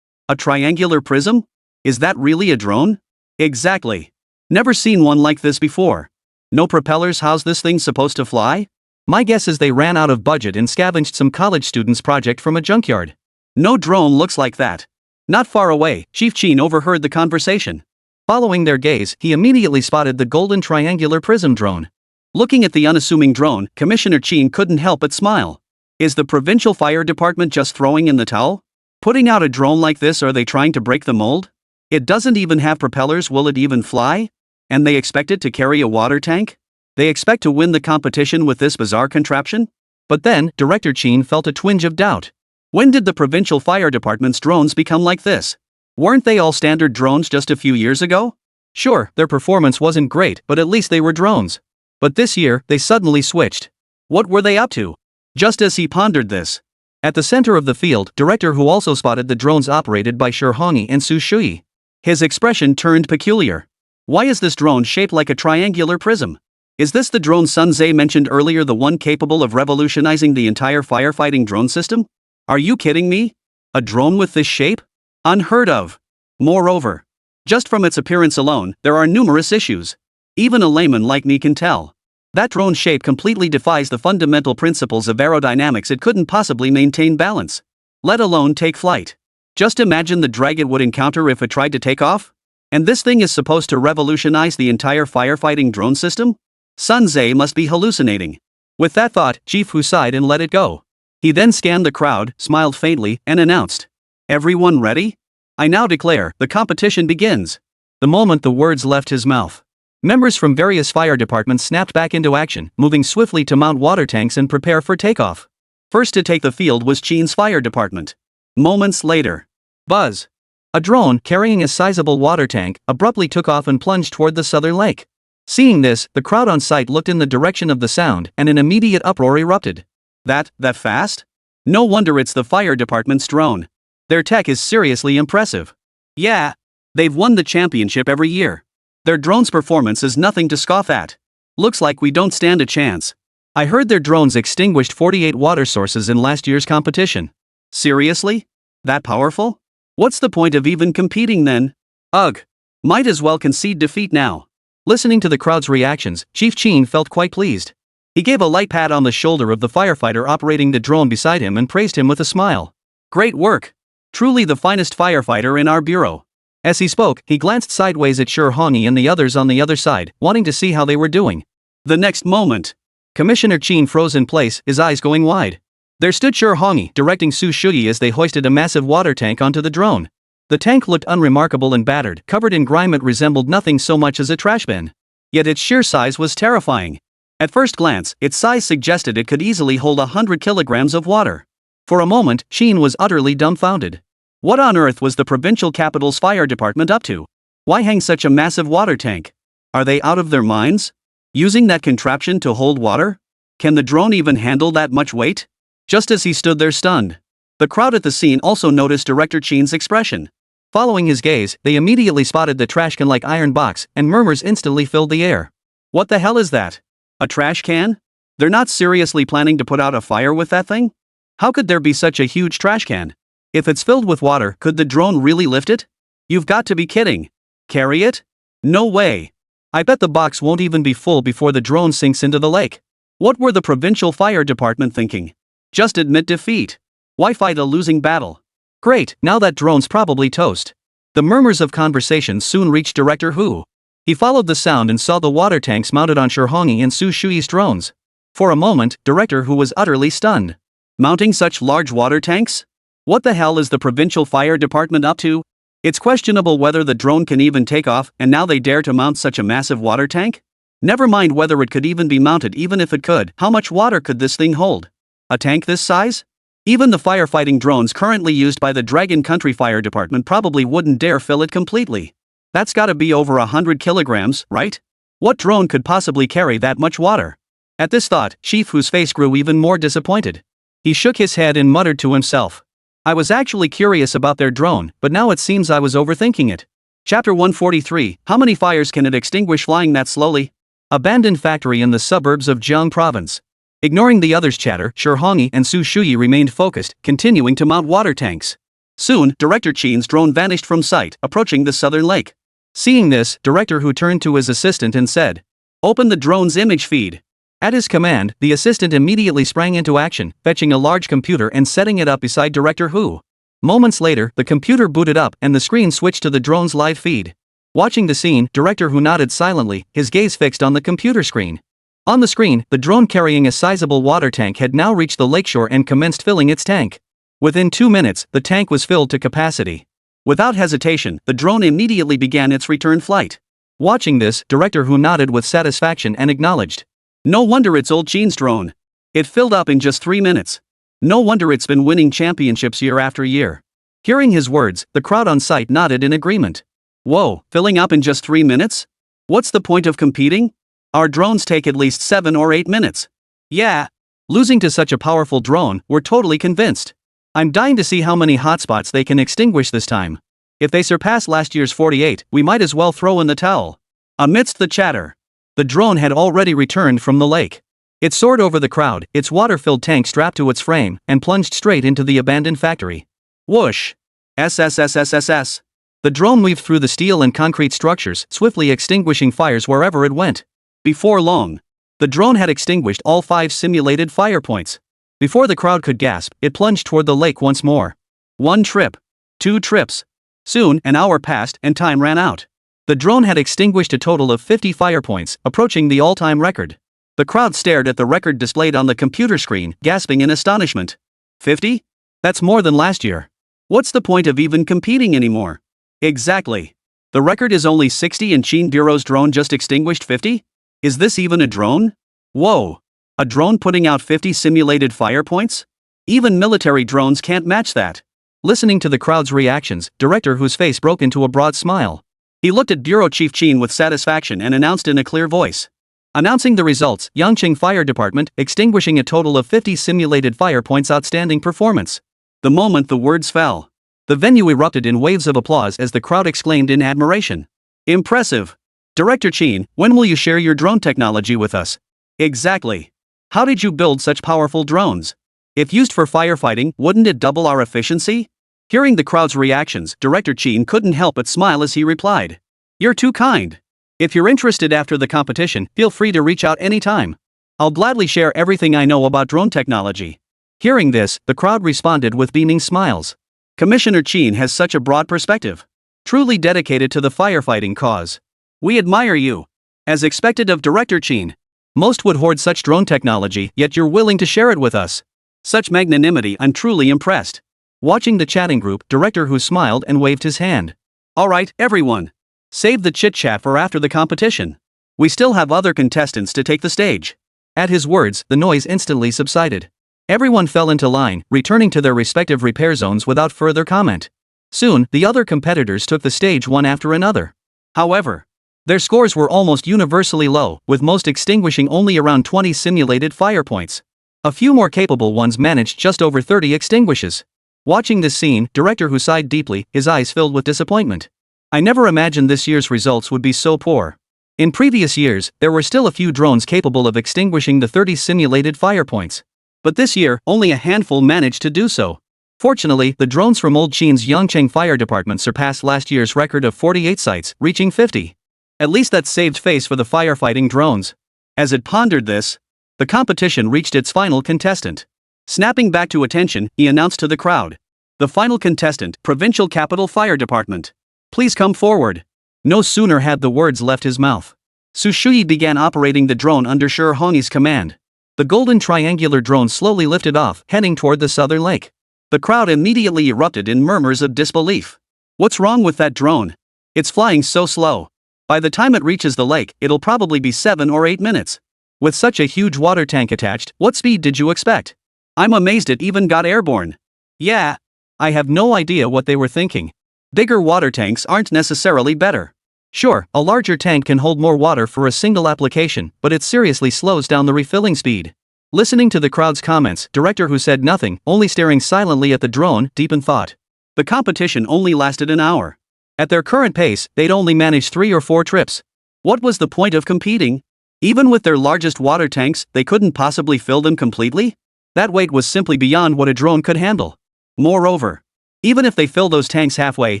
A triangular prism? Is that really a drone? Exactly. Never seen one like this before. No propellers? How's this thing supposed to fly? My guess is they ran out of budget and scavenged some college student's project from a junkyard. No drone looks like that. Not far away, Chief Chen overheard the conversation. Following their gaze, he immediately spotted the golden triangular prism drone. Looking at the unassuming drone, Commissioner Chen couldn't help but smile. Is the provincial fire department just throwing in the towel? Putting out a drone like this, are they trying to break the mold? It doesn't even have propellers, will it even fly? And they expect it to carry a water tank? They expect to win the competition with this bizarre contraption? But then, Director Chen felt a twinge of doubt. When did the provincial fire department's drones become like this? Weren't they all standard drones just a few years ago? Sure, their performance wasn't great, but at least they were drones. But this year, they suddenly switched. What were they up to? Just as he pondered this, at the center of the field, Director Hu also spotted the drones operated by Shihongi and Su Shuyi. His expression turned peculiar. Why is this drone shaped like a triangular prism? Is this the drone Sun Zhe mentioned earlier, the one capable of revolutionizing the entire firefighting drone system? Are you kidding me? A drone with this shape? Unheard of. Moreover, just from its appearance alone, there are numerous issues. Even a layman like me can tell. That drone shape completely defies the fundamental principles of aerodynamics. It couldn't possibly maintain balance, let alone take flight. Just imagine the drag it would encounter if it tried to take off. And this thing is supposed to revolutionize the entire firefighting drone system? Sun Zhe must be hallucinating. With that thought, Chief Hu sighed and let it go. He then scanned the crowd, smiled faintly, and announced, Everyone ready? I now declare, the competition begins. The moment the words left his mouth, members from various fire departments snapped back into action, moving swiftly to mount water tanks and prepare for takeoff. First to take the field was Chen's fire department. Moments later, buzz! A drone, carrying a sizable water tank, abruptly took off and plunged toward the southern lake. Seeing this, the crowd on site looked in the direction of the sound, and an immediate uproar erupted. That fast? No wonder it's the fire department's drone. Their tech is seriously impressive. Yeah, they've won the championship every year. Their drone's performance is nothing to scoff at. Looks like we don't stand a chance. I heard their drones extinguished 48 water sources in last year's competition. Seriously? That powerful? What's the point of even competing then? Ugh. Might as well concede defeat now. Listening to the crowd's reactions, Chief Chen felt quite pleased. He gave a light pat on the shoulder of the firefighter operating the drone beside him and praised him with a smile. Great work. Truly the finest firefighter in our bureau. As he spoke, he glanced sideways at Shihongi and the others on the other side, wanting to see how they were doing. The next moment, Commissioner Chen froze in place, his eyes going wide. There stood Hongi directing Su Shuyi as they hoisted a massive water tank onto the drone. The tank looked unremarkable and battered, covered in grime. It resembled nothing so much as a trash bin. Yet its sheer size was terrifying. At first glance, its size suggested it could easily hold 100 kilograms of water. For a moment, Chen was utterly dumbfounded. What on earth was the provincial capital's fire department up to? Why hang such a massive water tank? Are they out of their minds? Using that contraption to hold water? Can the drone even handle that much weight? Just as he stood there stunned, the crowd at the scene also noticed Director Chen's expression. Following his gaze, they immediately spotted the trash can-like iron box, and murmurs instantly filled the air. What the hell is that? A trash can? They're not seriously planning to put out a fire with that thing? How could there be such a huge trash can? If it's filled with water, could the drone really lift it? You've got to be kidding. Carry it? No way. I bet the box won't even be full before the drone sinks into the lake. What were the provincial fire department thinking? Just admit defeat. Why fight a losing battle? Great, now that drone's probably toast. The murmurs of conversation soon reached Director Hu. He followed the sound and saw the water tanks mounted on Hongi and Su Shuyi's drones. For a moment, Director Hu was utterly stunned. Mounting such large water tanks? What the hell is the provincial fire department up to? It's questionable whether the drone can even take off, and now they dare to mount such a massive water tank? Never mind whether it could even be mounted. Even if it could, how much water could this thing hold? A tank this size? Even the firefighting drones currently used by the Dragon Country Fire Department probably wouldn't dare fill it completely. That's gotta be over 100 kilograms, right? What drone could possibly carry that much water? At this thought, Chief Hu's face grew even more disappointed. He shook his head and muttered to himself. I was actually curious about their drone, but now it seems I was overthinking it. Chapter 143, How many fires can it extinguish flying that slowly? Abandoned factory in the suburbs of Jiang Province. Ignoring the others' chatter, Hongi and Su Shuyi remained focused, continuing to mount water tanks. Soon, Director Chen's drone vanished from sight, approaching the southern lake. Seeing this, Director Hu turned to his assistant and said, "Open the drone's image feed." At his command, the assistant immediately sprang into action, fetching a large computer and setting it up beside Director Hu. Moments later, the computer booted up and the screen switched to the drone's live feed. Watching the scene, Director Hu nodded silently, his gaze fixed on the computer screen. On the screen, the drone carrying a sizable water tank had now reached the lakeshore and commenced filling its tank. Within 2 minutes, the tank was filled to capacity. Without hesitation, the drone immediately began its return flight. Watching this, Director Hu nodded with satisfaction and acknowledged. No wonder it's old Chen's drone. It filled up in just 3 minutes. No wonder it's been winning championships year after year. Hearing his words, the crowd on site nodded in agreement. Whoa, filling up in just 3 minutes? What's the point of competing? Our drones take at least 7 or 8 minutes. Yeah. Losing to such a powerful drone, we're totally convinced. I'm dying to see how many hotspots they can extinguish this time. If they surpass last year's 48, we might as well throw in the towel. Amidst the chatter, the drone had already returned from the lake. It soared over the crowd, its water-filled tank strapped to its frame, and plunged straight into the abandoned factory. Whoosh! SSSSSS. The drone weaved through the steel and concrete structures, swiftly extinguishing fires wherever it went. Before long, the drone had extinguished all 5 simulated fire points. Before the crowd could gasp, it plunged toward the lake once more. 1 trip. 2 trips. Soon, an hour passed and time ran out. The drone had extinguished a total of 50 fire points, approaching the all-time record. The crowd stared at the record displayed on the computer screen, gasping in astonishment. 50? That's more than last year. What's the point of even competing anymore? Exactly. The record is only 60 and Chen Bureau's drone just extinguished 50? Is this even a drone? Whoa. A drone putting out 50 simulated fire points? Even military drones can't match that. Listening to the crowd's reactions, Director Hu's face broke into a broad smile. He looked at Bureau Chief Chen with satisfaction and announced in a clear voice. Announcing the results, Yangqing Fire Department, extinguishing a total of 50 simulated fire points. Outstanding performance. The moment the words fell, the venue erupted in waves of applause as the crowd exclaimed in admiration. Impressive. Director Chen, when will you share your drone technology with us? Exactly. How did you build such powerful drones? If used for firefighting, wouldn't it double our efficiency? Hearing the crowd's reactions, Director Chen couldn't help but smile as he replied. You're too kind. If you're interested after the competition, feel free to reach out anytime. I'll gladly share everything I know about drone technology. Hearing this, the crowd responded with beaming smiles. Commissioner Chen has such a broad perspective. Truly dedicated to the firefighting cause. We admire you. As expected of Director Chen. Most would hoard such drone technology, yet you're willing to share it with us. Such magnanimity, I'm truly impressed. Watching the chatting group, Director Who smiled and waved his hand. Alright, everyone. Save the chit-chat for after the competition. We still have other contestants to take the stage. At his words, the noise instantly subsided. Everyone fell into line, returning to their respective repair zones without further comment. Soon, the other competitors took the stage one after another. However, their scores were almost universally low, with most extinguishing only around 20 simulated fire points. A few more capable ones managed just over 30 extinguishes. Watching this scene, Director Who sighed deeply, his eyes filled with disappointment. I never imagined this year's results would be so poor. In previous years, there were still a few drones capable of extinguishing the 30 simulated fire points. But this year, only a handful managed to do so. Fortunately, the drones from Old Chin's Yangcheng Fire Department surpassed last year's record of 48 sites, reaching 50. At least that saved face for the firefighting drones. As it pondered this, the competition reached its final contestant. Snapping back to attention, he announced to the crowd. The final contestant, Provincial Capital Fire Department. Please come forward. No sooner had the words left his mouth. Su Shuyi began operating the drone under Shi Hongyi's command. The golden triangular drone slowly lifted off, heading toward the southern lake. The crowd immediately erupted in murmurs of disbelief. What's wrong with that drone? It's flying so slow. By the time it reaches the lake, it'll probably be 7 or 8 minutes. With such a huge water tank attached, what speed did you expect? I'm amazed it even got airborne. Yeah. I have no idea what they were thinking. Bigger water tanks aren't necessarily better. Sure, a larger tank can hold more water for a single application, but it seriously slows down the refilling speed. Listening to the crowd's comments, Director Who said nothing, only staring silently at the drone, deep in thought. The competition only lasted an hour. At their current pace, they'd only manage 3 or 4 trips. What was the point of competing? Even with their largest water tanks, they couldn't possibly fill them completely? That weight was simply beyond what a drone could handle. Moreover, even if they fill those tanks halfway,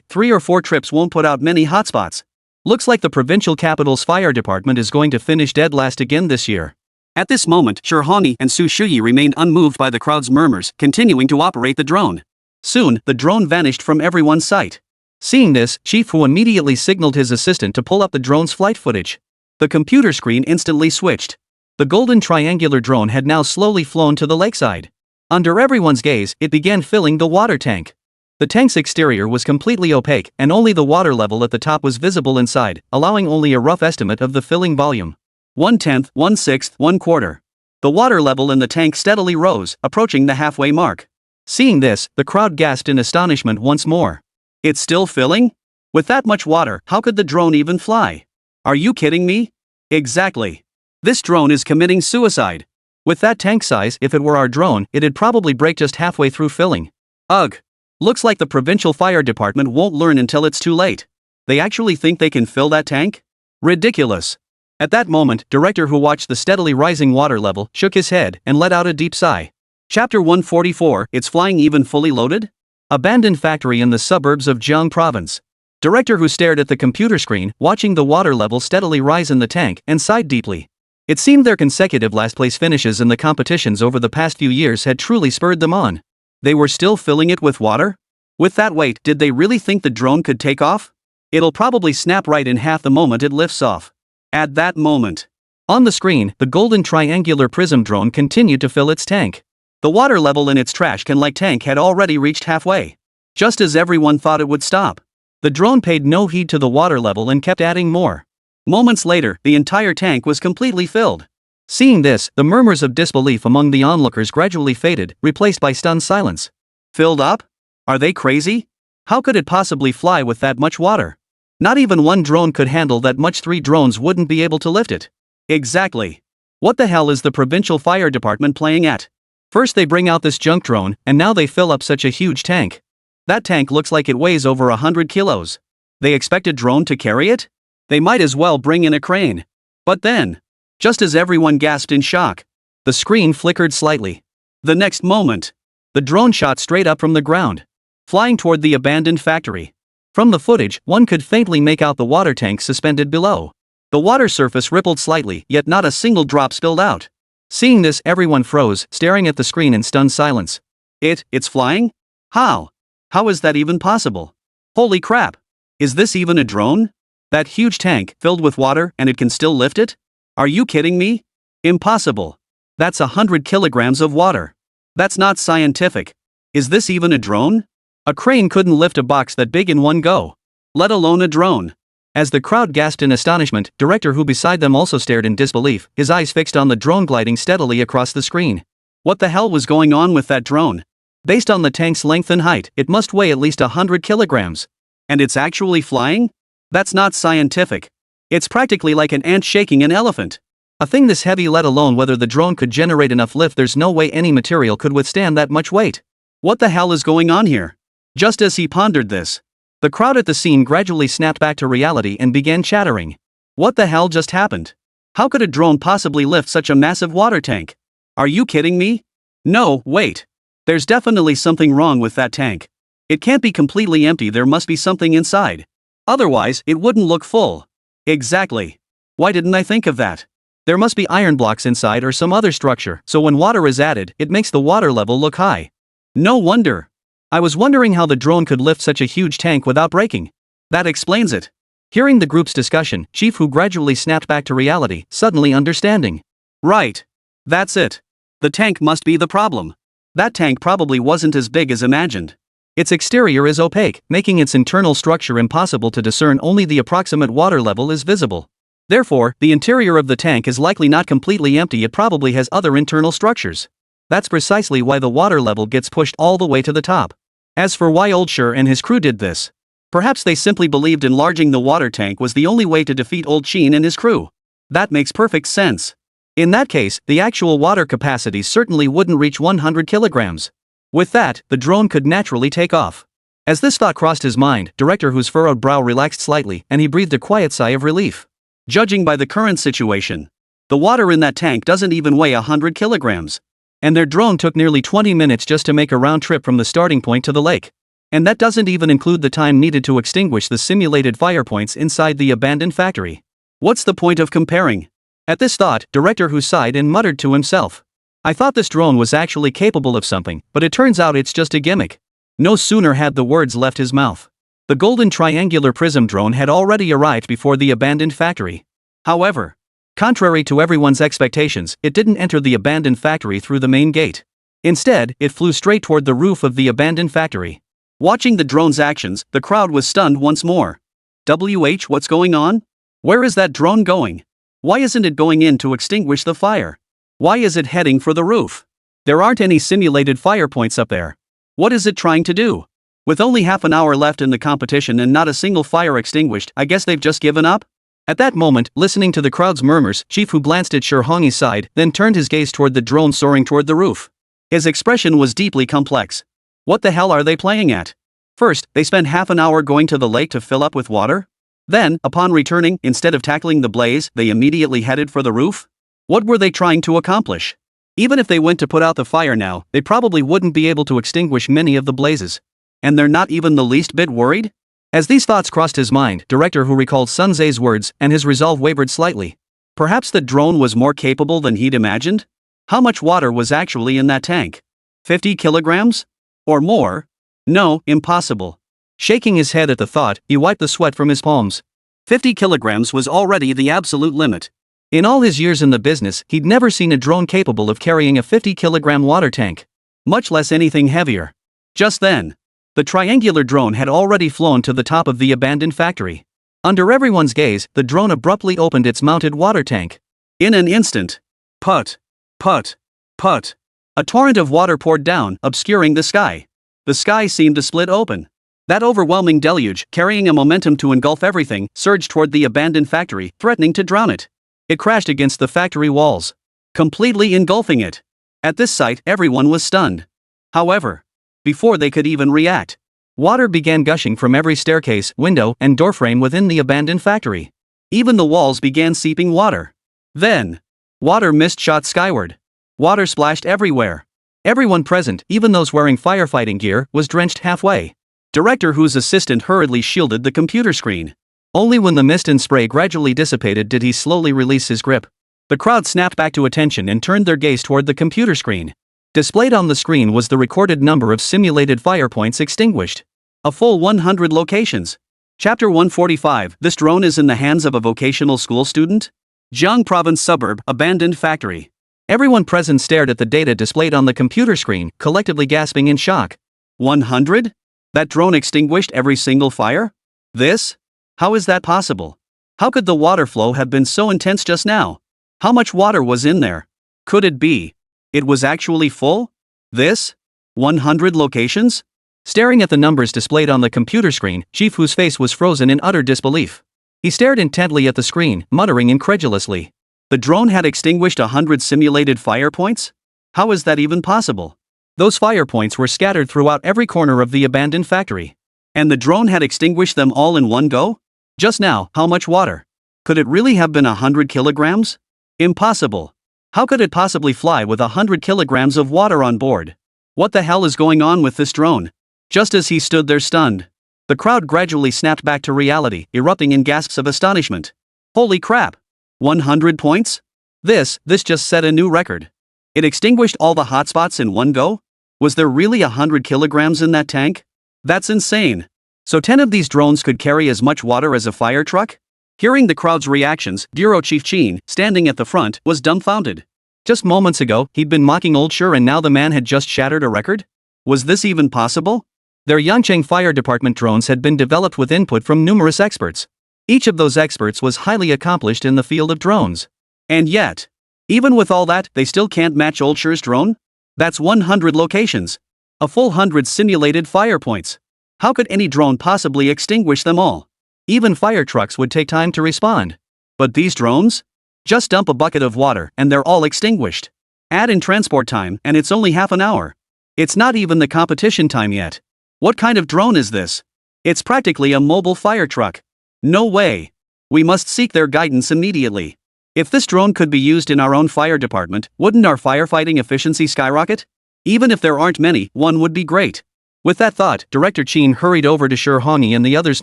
3 or 4 trips won't put out many hotspots. Looks like the provincial capital's fire department is going to finish dead last again this year. At this moment, Shi Hongyi and Su Shuyi remained unmoved by the crowd's murmurs, continuing to operate the drone. Soon, the drone vanished from everyone's sight. Seeing this, Chief Hu immediately signaled his assistant to pull up the drone's flight footage. The computer screen instantly switched. The golden triangular drone had now slowly flown to the lakeside. Under everyone's gaze, it began filling the water tank. The tank's exterior was completely opaque, and only the water level at the top was visible inside, allowing only a rough estimate of the filling volume. 1/10, 1/6, 1/4. The water level in the tank steadily rose, approaching the halfway mark. Seeing this, the crowd gasped in astonishment once more. It's still filling? With that much water, how could the drone even fly? Are you kidding me? Exactly. This drone is committing suicide. With that tank size, if it were our drone, it'd probably break just halfway through filling. Ugh. Looks like the provincial fire department won't learn until it's too late. They actually think they can fill that tank? Ridiculous. At that moment, Director Who watched the steadily rising water level, shook his head, and let out a deep sigh. Chapter 144, It's Flying Even Fully Loaded? Abandoned factory in the suburbs of Jiang Province. Director Who stared at the computer screen, watching the water level steadily rise in the tank, and sighed deeply. It seemed their consecutive last-place finishes in the competitions over the past few years had truly spurred them on. They were still filling it with water? With that weight, did they really think the drone could take off? It'll probably snap right in half the moment it lifts off. At that moment, on the screen, the golden triangular prism drone continued to fill its tank. The water level in its trash can-like tank had already reached halfway. Just as everyone thought it would stop. The drone paid no heed to the water level and kept adding more. Moments later, the entire tank was completely filled. Seeing this, the murmurs of disbelief among the onlookers gradually faded, replaced by stunned silence. Filled up? Are they crazy? How could it possibly fly with that much water? Not even one drone could handle that much. 3 drones wouldn't be able to lift it. Exactly. What the hell is the provincial fire department playing at? First they bring out this junk drone, and now they fill up such a huge tank. That tank looks like it weighs over 100 kilos. They expect a drone to carry it? They might as well bring in a crane. But then, just as everyone gasped in shock, the screen flickered slightly. The next moment, the drone shot straight up from the ground, flying toward the abandoned factory. From the footage, one could faintly make out the water tank suspended below. The water surface rippled slightly, yet not a single drop spilled out. Seeing this, everyone froze, staring at the screen in stunned silence. It's flying? How? How is that even possible? Holy crap! Is this even a drone? That huge tank, filled with water, and it can still lift it? Are you kidding me? Impossible. That's 100 kilograms of water. That's not scientific. Is this even a drone? A crane couldn't lift a box that big in one go, let alone a drone. As the crowd gasped in astonishment, Director Who beside them also stared in disbelief, his eyes fixed on the drone gliding steadily across the screen. What the hell was going on with that drone? Based on the tank's length and height, it must weigh at least 100 kilograms. And it's actually flying? That's not scientific. It's practically like an ant shaking an elephant. A thing this heavy, let alone whether the drone could generate enough lift, there's no way any material could withstand that much weight. What the hell is going on here? Just as he pondered this, the crowd at the scene gradually snapped back to reality and began chattering. What the hell just happened? How could a drone possibly lift such a massive water tank? Are you kidding me? No, wait. There's definitely something wrong with that tank. It can't be completely empty, there must be something inside. Otherwise, it wouldn't look full. Exactly. Why didn't I think of that? There must be iron blocks inside or some other structure, so when water is added, it makes the water level look high. No wonder. I was wondering how the drone could lift such a huge tank without breaking. That explains it. Hearing the group's discussion, Chief Who gradually snapped back to reality, suddenly understanding. Right. That's it. The tank must be the problem. That tank probably wasn't as big as imagined. Its exterior is opaque, making its internal structure impossible to discern. Only the approximate water level is visible. Therefore, the interior of the tank is likely not completely empty, it probably has other internal structures. That's precisely why the water level gets pushed all the way to the top. As for why Old Sher and his crew did this, perhaps they simply believed enlarging the water tank was the only way to defeat Old Sheen and his crew. That makes perfect sense. In that case, the actual water capacity certainly wouldn't reach 100 kilograms. With that, the drone could naturally take off. As this thought crossed his mind, Director Who's furrowed brow relaxed slightly, and he breathed a quiet sigh of relief. Judging by the current situation, the water in that tank doesn't even weigh 100 kilograms. And their drone took nearly 20 minutes just to make a round trip from the starting point to the lake. And that doesn't even include the time needed to extinguish the simulated fire points inside the abandoned factory. What's the point of comparing? At this thought, Director Who sighed and muttered to himself. I thought this drone was actually capable of something, but it turns out it's just a gimmick. No sooner had the words left his mouth. The golden triangular prism drone had already arrived before the abandoned factory. However, contrary to everyone's expectations, it didn't enter the abandoned factory through the main gate. Instead, it flew straight toward the roof of the abandoned factory. Watching the drone's actions, the crowd was stunned once more. What's going on? Where is that drone going? Why isn't it going in to extinguish the fire? Why is it heading for the roof? There aren't any simulated fire points up there. What is it trying to do? With only half an hour left in the competition and not a single fire extinguished, I guess they've just given up? At that moment, listening to the crowd's murmurs, Chief Who glanced at Sher Hongi's side, then turned his gaze toward the drone soaring toward the roof. His expression was deeply complex. What the hell are they playing at? First, they spent half an hour going to the lake to fill up with water? Then, upon returning, instead of tackling the blaze, they immediately headed for the roof? What were they trying to accomplish? Even if they went to put out the fire now, they probably wouldn't be able to extinguish many of the blazes. And they're not even the least bit worried? As these thoughts crossed his mind, Director Who recalled Sun Tse's words, and his resolve wavered slightly. Perhaps the drone was more capable than he'd imagined? How much water was actually in that tank? 50 kilograms? Or more? No, impossible. Shaking his head at the thought, he wiped the sweat from his palms. 50 kilograms was already the absolute limit. In all his years in the business, he'd never seen a drone capable of carrying a 50-kilogram water tank, much less anything heavier. Just then, the triangular drone had already flown to the top of the abandoned factory. Under everyone's gaze, the drone abruptly opened its mounted water tank. In an instant, put, put, put, a torrent of water poured down, obscuring the sky. The sky seemed to split open. That overwhelming deluge, carrying a momentum to engulf everything, surged toward the abandoned factory, threatening to drown it. It crashed against the factory walls, completely engulfing it. At this sight, everyone was stunned. However, before they could even react, water began gushing from every staircase, window, and doorframe within the abandoned factory. Even the walls began seeping water. Then, water mist shot skyward. Water splashed everywhere. Everyone present, even those wearing firefighting gear, was drenched halfway. Director Who's assistant hurriedly shielded the computer screen. Only when the mist and spray gradually dissipated did he slowly release his grip. The crowd snapped back to attention and turned their gaze toward the computer screen. Displayed on the screen was the recorded number of simulated fire points extinguished. A full 100 locations. Chapter 145. This drone is in the hands of a vocational school student? Jiang Province Suburb, Abandoned Factory. Everyone present stared at the data displayed on the computer screen, collectively gasping in shock. 100? That drone extinguished every single fire? This? How is that possible? How could the water flow have been so intense just now? How much water was in there? Could it be? It was actually full? This? 100 locations? Staring at the numbers displayed on the computer screen, Chief Hu's face was frozen in utter disbelief. He stared intently at the screen, muttering incredulously. The drone had extinguished 100 simulated fire points? How is that even possible? Those fire points were scattered throughout every corner of the abandoned factory. And the drone had extinguished them all in one go? Just now, how much water? Could it really have been 100 kilograms? Impossible. How could it possibly fly with 100 kilograms of water on board? What the hell is going on with this drone? Just as he stood there stunned, the crowd gradually snapped back to reality, erupting in gasps of astonishment. Holy crap! 100 points? This just set a new record. It extinguished all the hotspots in one go? Was there really 100 kilograms in that tank? That's insane. So 10 of these drones could carry as much water as a fire truck? Hearing the crowd's reactions, Bureau Chief Chen, standing at the front, was dumbfounded. Just moments ago, he'd been mocking Old Sure, and now the man had just shattered a record? Was this even possible? Their Yangcheng Fire Department drones had been developed with input from numerous experts. Each of those experts was highly accomplished in the field of drones. And yet, even with all that, they still can't match Old Sure's drone? That's 100 locations. A full 100 simulated fire points. How could any drone possibly extinguish them all? Even fire trucks would take time to respond. But these drones? Just dump a bucket of water and they're all extinguished. Add in transport time and it's only half an hour. It's not even the competition time yet. What kind of drone is this? It's practically a mobile fire truck. No way. We must seek their guidance immediately. If this drone could be used in our own fire department, wouldn't our firefighting efficiency skyrocket? Even if there aren't many, one would be great. With that thought, Director Chen hurried over to Shi Hongi and the others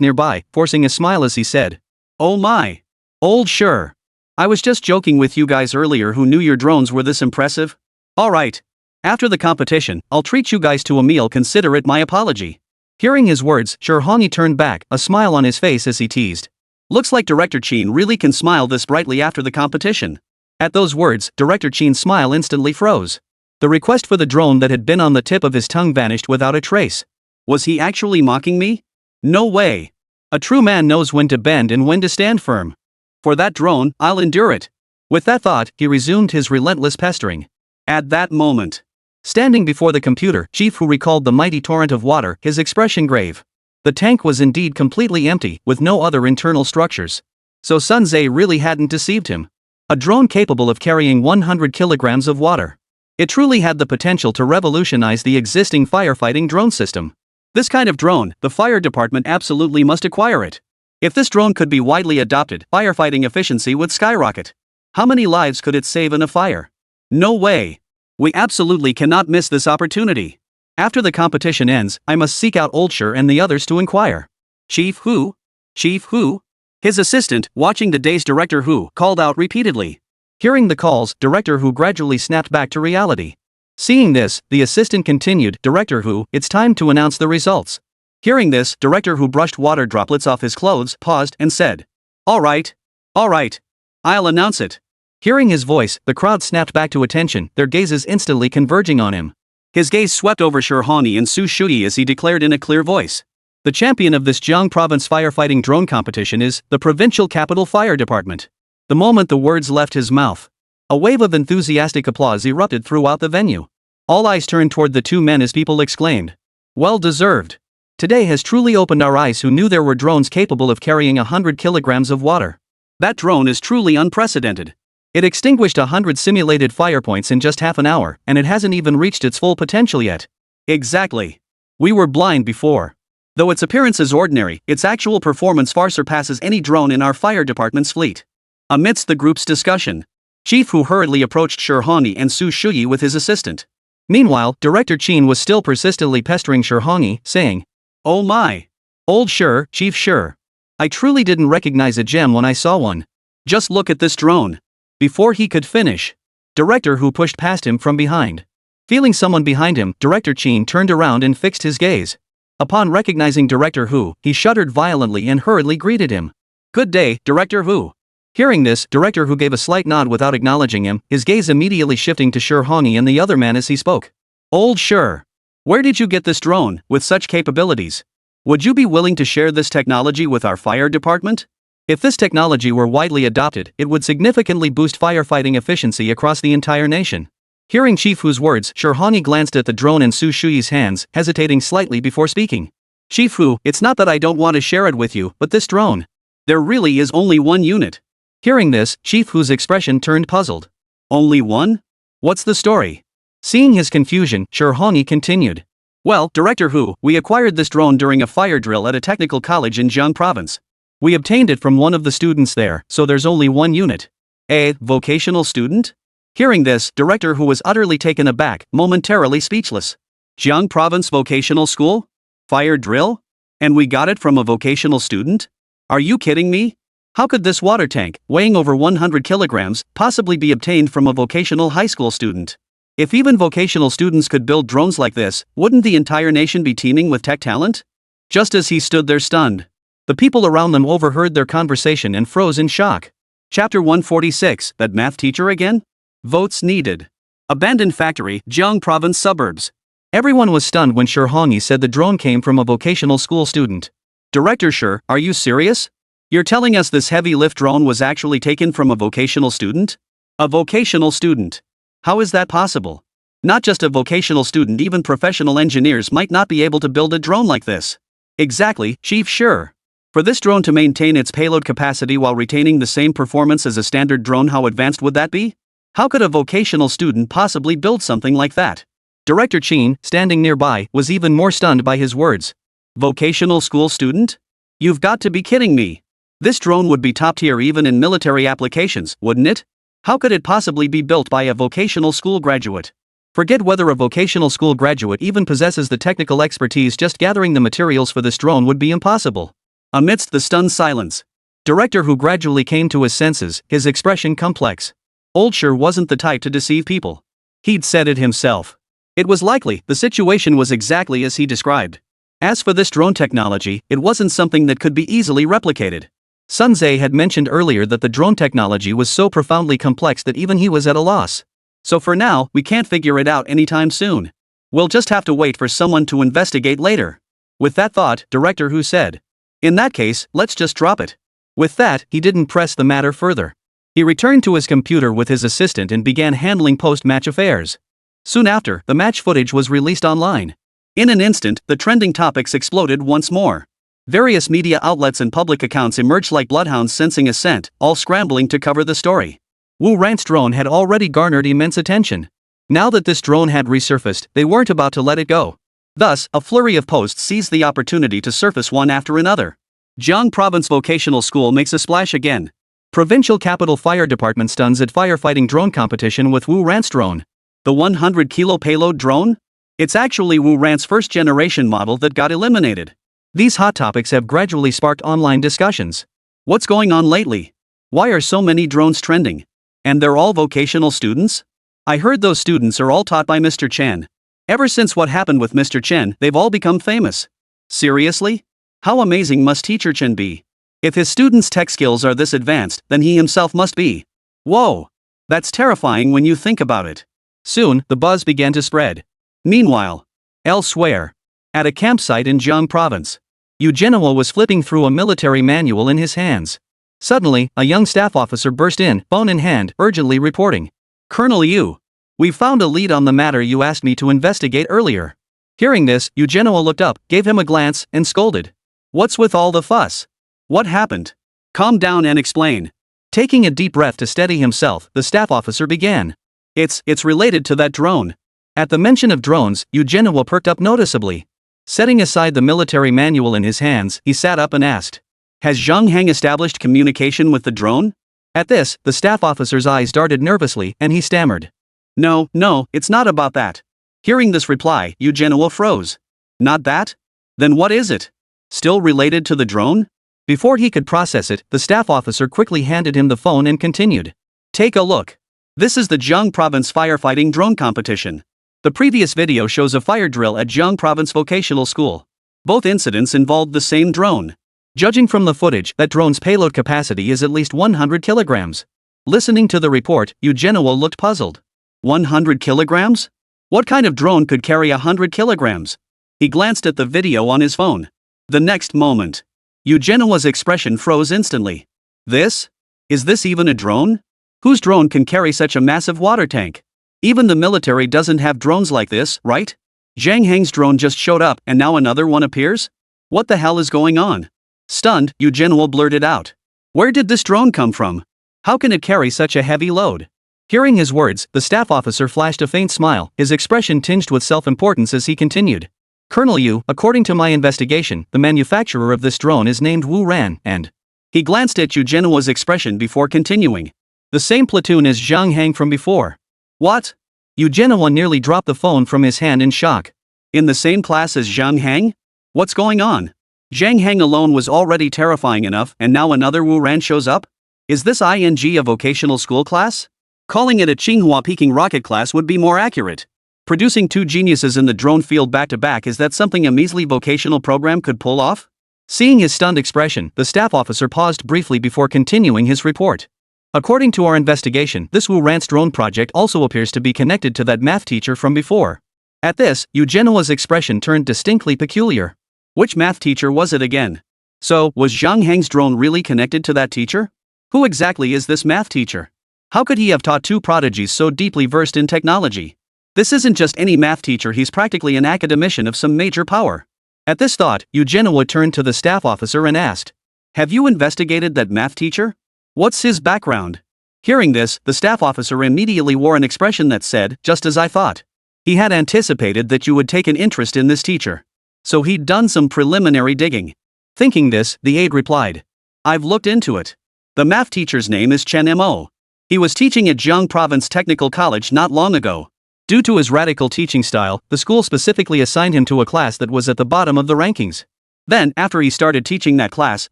nearby, forcing a smile as he said, "Oh my. Old Shi. I was just joking with you guys earlier who knew your drones were this impressive. Alright. After the competition, I'll treat you guys to a meal, consider it my apology." Hearing his words, Shi Hongi turned back, a smile on his face as he teased, "Looks like Director Chen really can smile this brightly after the competition." At those words, Director Chen's smile instantly froze. The request for the drone that had been on the tip of his tongue vanished without a trace. Was he actually mocking me? No way. A true man knows when to bend and when to stand firm. For that drone, I'll endure it. With that thought, he resumed his relentless pestering. At that moment, standing before the computer, Chief Hu recalled the mighty torrent of water, his expression grave. The tank was indeed completely empty, with no other internal structures. So Sun Tze really hadn't deceived him. A drone capable of carrying 100 kilograms of water. It truly had the potential to revolutionize the existing firefighting drone system. This kind of drone, the fire department absolutely must acquire it. If this drone could be widely adopted, firefighting efficiency would skyrocket. How many lives could it save in a fire? No way. We absolutely cannot miss this opportunity. After the competition ends, I must seek out Old Shi and the others to inquire. Chief Hu? Chief Hu? His assistant, watching the day's Director Hu, called out repeatedly. Hearing the calls, Director Hu gradually snapped back to reality. Seeing this, the assistant continued, "Director Hu, it's time to announce the results." Hearing this, Director Hu brushed water droplets off his clothes, paused, and said, All right. I'll announce it." Hearing his voice, the crowd snapped back to attention, their gazes instantly converging on him. His gaze swept over Shi Hongi and Su Shuyi as he declared in a clear voice. The champion of this Jiang province firefighting drone competition is the Provincial Capital Fire Department. The moment the words left his mouth, a wave of enthusiastic applause erupted throughout the venue. All eyes turned toward the two men as people exclaimed, "Well deserved. Today has truly opened our eyes who knew there were drones capable of carrying 100 kilograms of water. That drone is truly unprecedented. It extinguished 100 simulated fire points in just half an hour, and it hasn't even reached its full potential yet." Exactly. We were blind before. Though its appearance is ordinary, its actual performance far surpasses any drone in our fire department's fleet. Amidst the group's discussion, Chief Hu hurriedly approached Shi Hongi and Su Shuyi with his assistant. Meanwhile, Director Chen was still persistently pestering Shi Hongi, saying, "Oh my. Old Shi, Chief Shi. I truly didn't recognize a gem when I saw one. Just look at this drone." Before he could finish, Director Hu pushed past him from behind. Feeling someone behind him, Director Chen turned around and fixed his gaze. Upon recognizing Director Hu, he shuddered violently and hurriedly greeted him. "Good day, Director Hu." Hearing this, director who gave a slight nod without acknowledging him, his gaze immediately shifting to Shi Hongi and the other man as he spoke. Old Shi, where did you get this drone, with such capabilities? Would you be willing to share this technology with our fire department? If this technology were widely adopted, it would significantly boost firefighting efficiency across the entire nation. Hearing Chief Hu's words, Shi Hongi glanced at the drone in Su Shuyi's hands, hesitating slightly before speaking. Chief Hu, it's not that I don't want to share it with you, but this drone. There really is only one unit. Hearing this, Chief Hu's expression turned puzzled. Only one? What's the story? Seeing his confusion, Shi Hongi continued. Well, Director Hu, we acquired this drone during a fire drill at a technical college in Jiang province. We obtained it from one of the students there, so there's only one unit. A vocational student? Hearing this, Director Hu was utterly taken aback, momentarily speechless. Jiang Province Vocational School? Fire drill? And we got it from a vocational student? Are you kidding me? How could this water tank, weighing over 100 kilograms, possibly be obtained from a vocational high school student? If even vocational students could build drones like this, wouldn't the entire nation be teeming with tech talent? Just as he stood there stunned, the people around them overheard their conversation and froze in shock. Chapter 146, That Math Teacher Again? Votes needed. Abandoned factory, Jiang Province suburbs. Everyone was stunned when Shi Hongi said the drone came from a vocational school student. Director Shi, are you serious? You're telling us this heavy lift drone was actually taken from a vocational student? A vocational student. How is that possible? Not just a vocational student, even professional engineers might not be able to build a drone like this. Exactly, Chief Shi. For this drone to maintain its payload capacity while retaining the same performance as a standard drone, how advanced would that be? How could a vocational student possibly build something like that? Director Chen, standing nearby, was even more stunned by his words. Vocational school student? You've got to be kidding me. This drone would be top tier even in military applications, wouldn't it? How could it possibly be built by a vocational school graduate? Forget whether a vocational school graduate even possesses the technical expertise, just gathering the materials for this drone would be impossible. Amidst the stunned silence, Director Hu gradually came to his senses, his expression complex. Old Shi wasn't the type to deceive people. He'd said it himself. It was likely the situation was exactly as he described. As for this drone technology, it wasn't something that could be easily replicated. Sun Tze had mentioned earlier that the drone technology was so profoundly complex that even he was at a loss. So for now, we can't figure it out anytime soon. We'll just have to wait for someone to investigate later. With that thought, Director Hu said. In that case, let's just drop it. With that, he didn't press the matter further. He returned to his computer with his assistant and began handling post-match affairs. Soon after, the match footage was released online. In an instant, the trending topics exploded once more. Various media outlets and public accounts emerged like bloodhounds sensing a scent, all scrambling to cover the story. Wu Ran's drone had already garnered immense attention. Now that this drone had resurfaced, they weren't about to let it go. Thus, a flurry of posts seized the opportunity to surface one after another. Jiang Province Vocational School makes a splash again. Provincial Capital Fire Department stuns at firefighting drone competition with Wu Ran's drone. The 100-kilo payload drone? It's actually Wu Ran's first-generation model that got eliminated. These hot topics have gradually sparked online discussions. What's going on lately? Why are so many drones trending? And they're all vocational students? I heard those students are all taught by Mr. Chen. Ever since what happened with Mr. Chen, they've all become famous. Seriously? How amazing must Teacher Chen be? If his students' tech skills are this advanced, then he himself must be. Whoa! That's terrifying when you think about it. Soon, the buzz began to spread. Meanwhile, elsewhere, at a campsite in Jiang Province, Yu Zhenhua was flipping through a military manual in his hands. Suddenly, a young staff officer burst in, phone in hand, urgently reporting. Colonel Yu, we found a lead on the matter you asked me to investigate earlier. Hearing this, Yu Zhenhua looked up, gave him a glance, and scolded. What's with all the fuss? What happened? Calm down and explain. Taking a deep breath to steady himself, the staff officer began. It's related to that drone. At the mention of drones, Yu Zhenhua perked up noticeably. Setting aside the military manual in his hands, he sat up and asked. Has Zhang Heng established communication with the drone? At this, the staff officer's eyes darted nervously, and he stammered. No, it's not about that. Hearing this reply, Yu Zhenhua froze. Not that? Then what is it? Still related to the drone? Before he could process it, the staff officer quickly handed him the phone and continued. Take a look. This is the Jiang Province firefighting drone competition. The previous video shows a fire drill at Jiang Province Vocational School. Both incidents involved the same drone. Judging from the footage, that drone's payload capacity is at least 100 kilograms. Listening to the report, Eugenio looked puzzled. 100 kilograms? What kind of drone could carry 100 kilograms? He glanced at the video on his phone. The next moment, Eugenio's expression froze instantly. This? Is this even a drone? Whose drone can carry such a massive water tank? Even the military doesn't have drones like this, right? Zhang Heng's drone just showed up and now another one appears? What the hell is going on? Stunned, Eugenio blurted out. Where did this drone come from? How can it carry such a heavy load? Hearing his words, the staff officer flashed a faint smile, his expression tinged with self-importance as he continued. Colonel Yu, according to my investigation, the manufacturer of this drone is named Wu Ran, and... He glanced at Eugenio's expression before continuing. The same platoon as Zhang Heng from before. What? Eugenio nearly dropped the phone from his hand in shock. In the same class as Zhang Heng? What's going on? Zhang Heng alone was already terrifying enough and now another Wu Ran shows up? Is this a vocational school class? Calling it a Tsinghua Peking rocket class would be more accurate. Producing two geniuses in the drone field back to back, is that something a measly vocational program could pull off? Seeing his stunned expression, the staff officer paused briefly before continuing his report. According to our investigation, this Wu Ran's drone project also appears to be connected to that math teacher from before. At this, Eugenio's expression turned distinctly peculiar. Which math teacher was it again? So, was Zhang Heng's drone really connected to that teacher? Who exactly is this math teacher? How could he have taught two prodigies so deeply versed in technology? This isn't just any math teacher, he's practically an academician of some major power. At this thought, Eugenio turned to the staff officer and asked, Have you investigated that math teacher? What's his background? Hearing this, the staff officer immediately wore an expression that said, just as I thought. He had anticipated that you would take an interest in this teacher. So he'd done some preliminary digging. Thinking this, the aide replied, I've looked into it. The math teacher's name is Chen Mo. He was teaching at Jiang Province Technical College not long ago. Due to his radical teaching style, the school specifically assigned him to a class that was at the bottom of the rankings. Then, after he started teaching that class,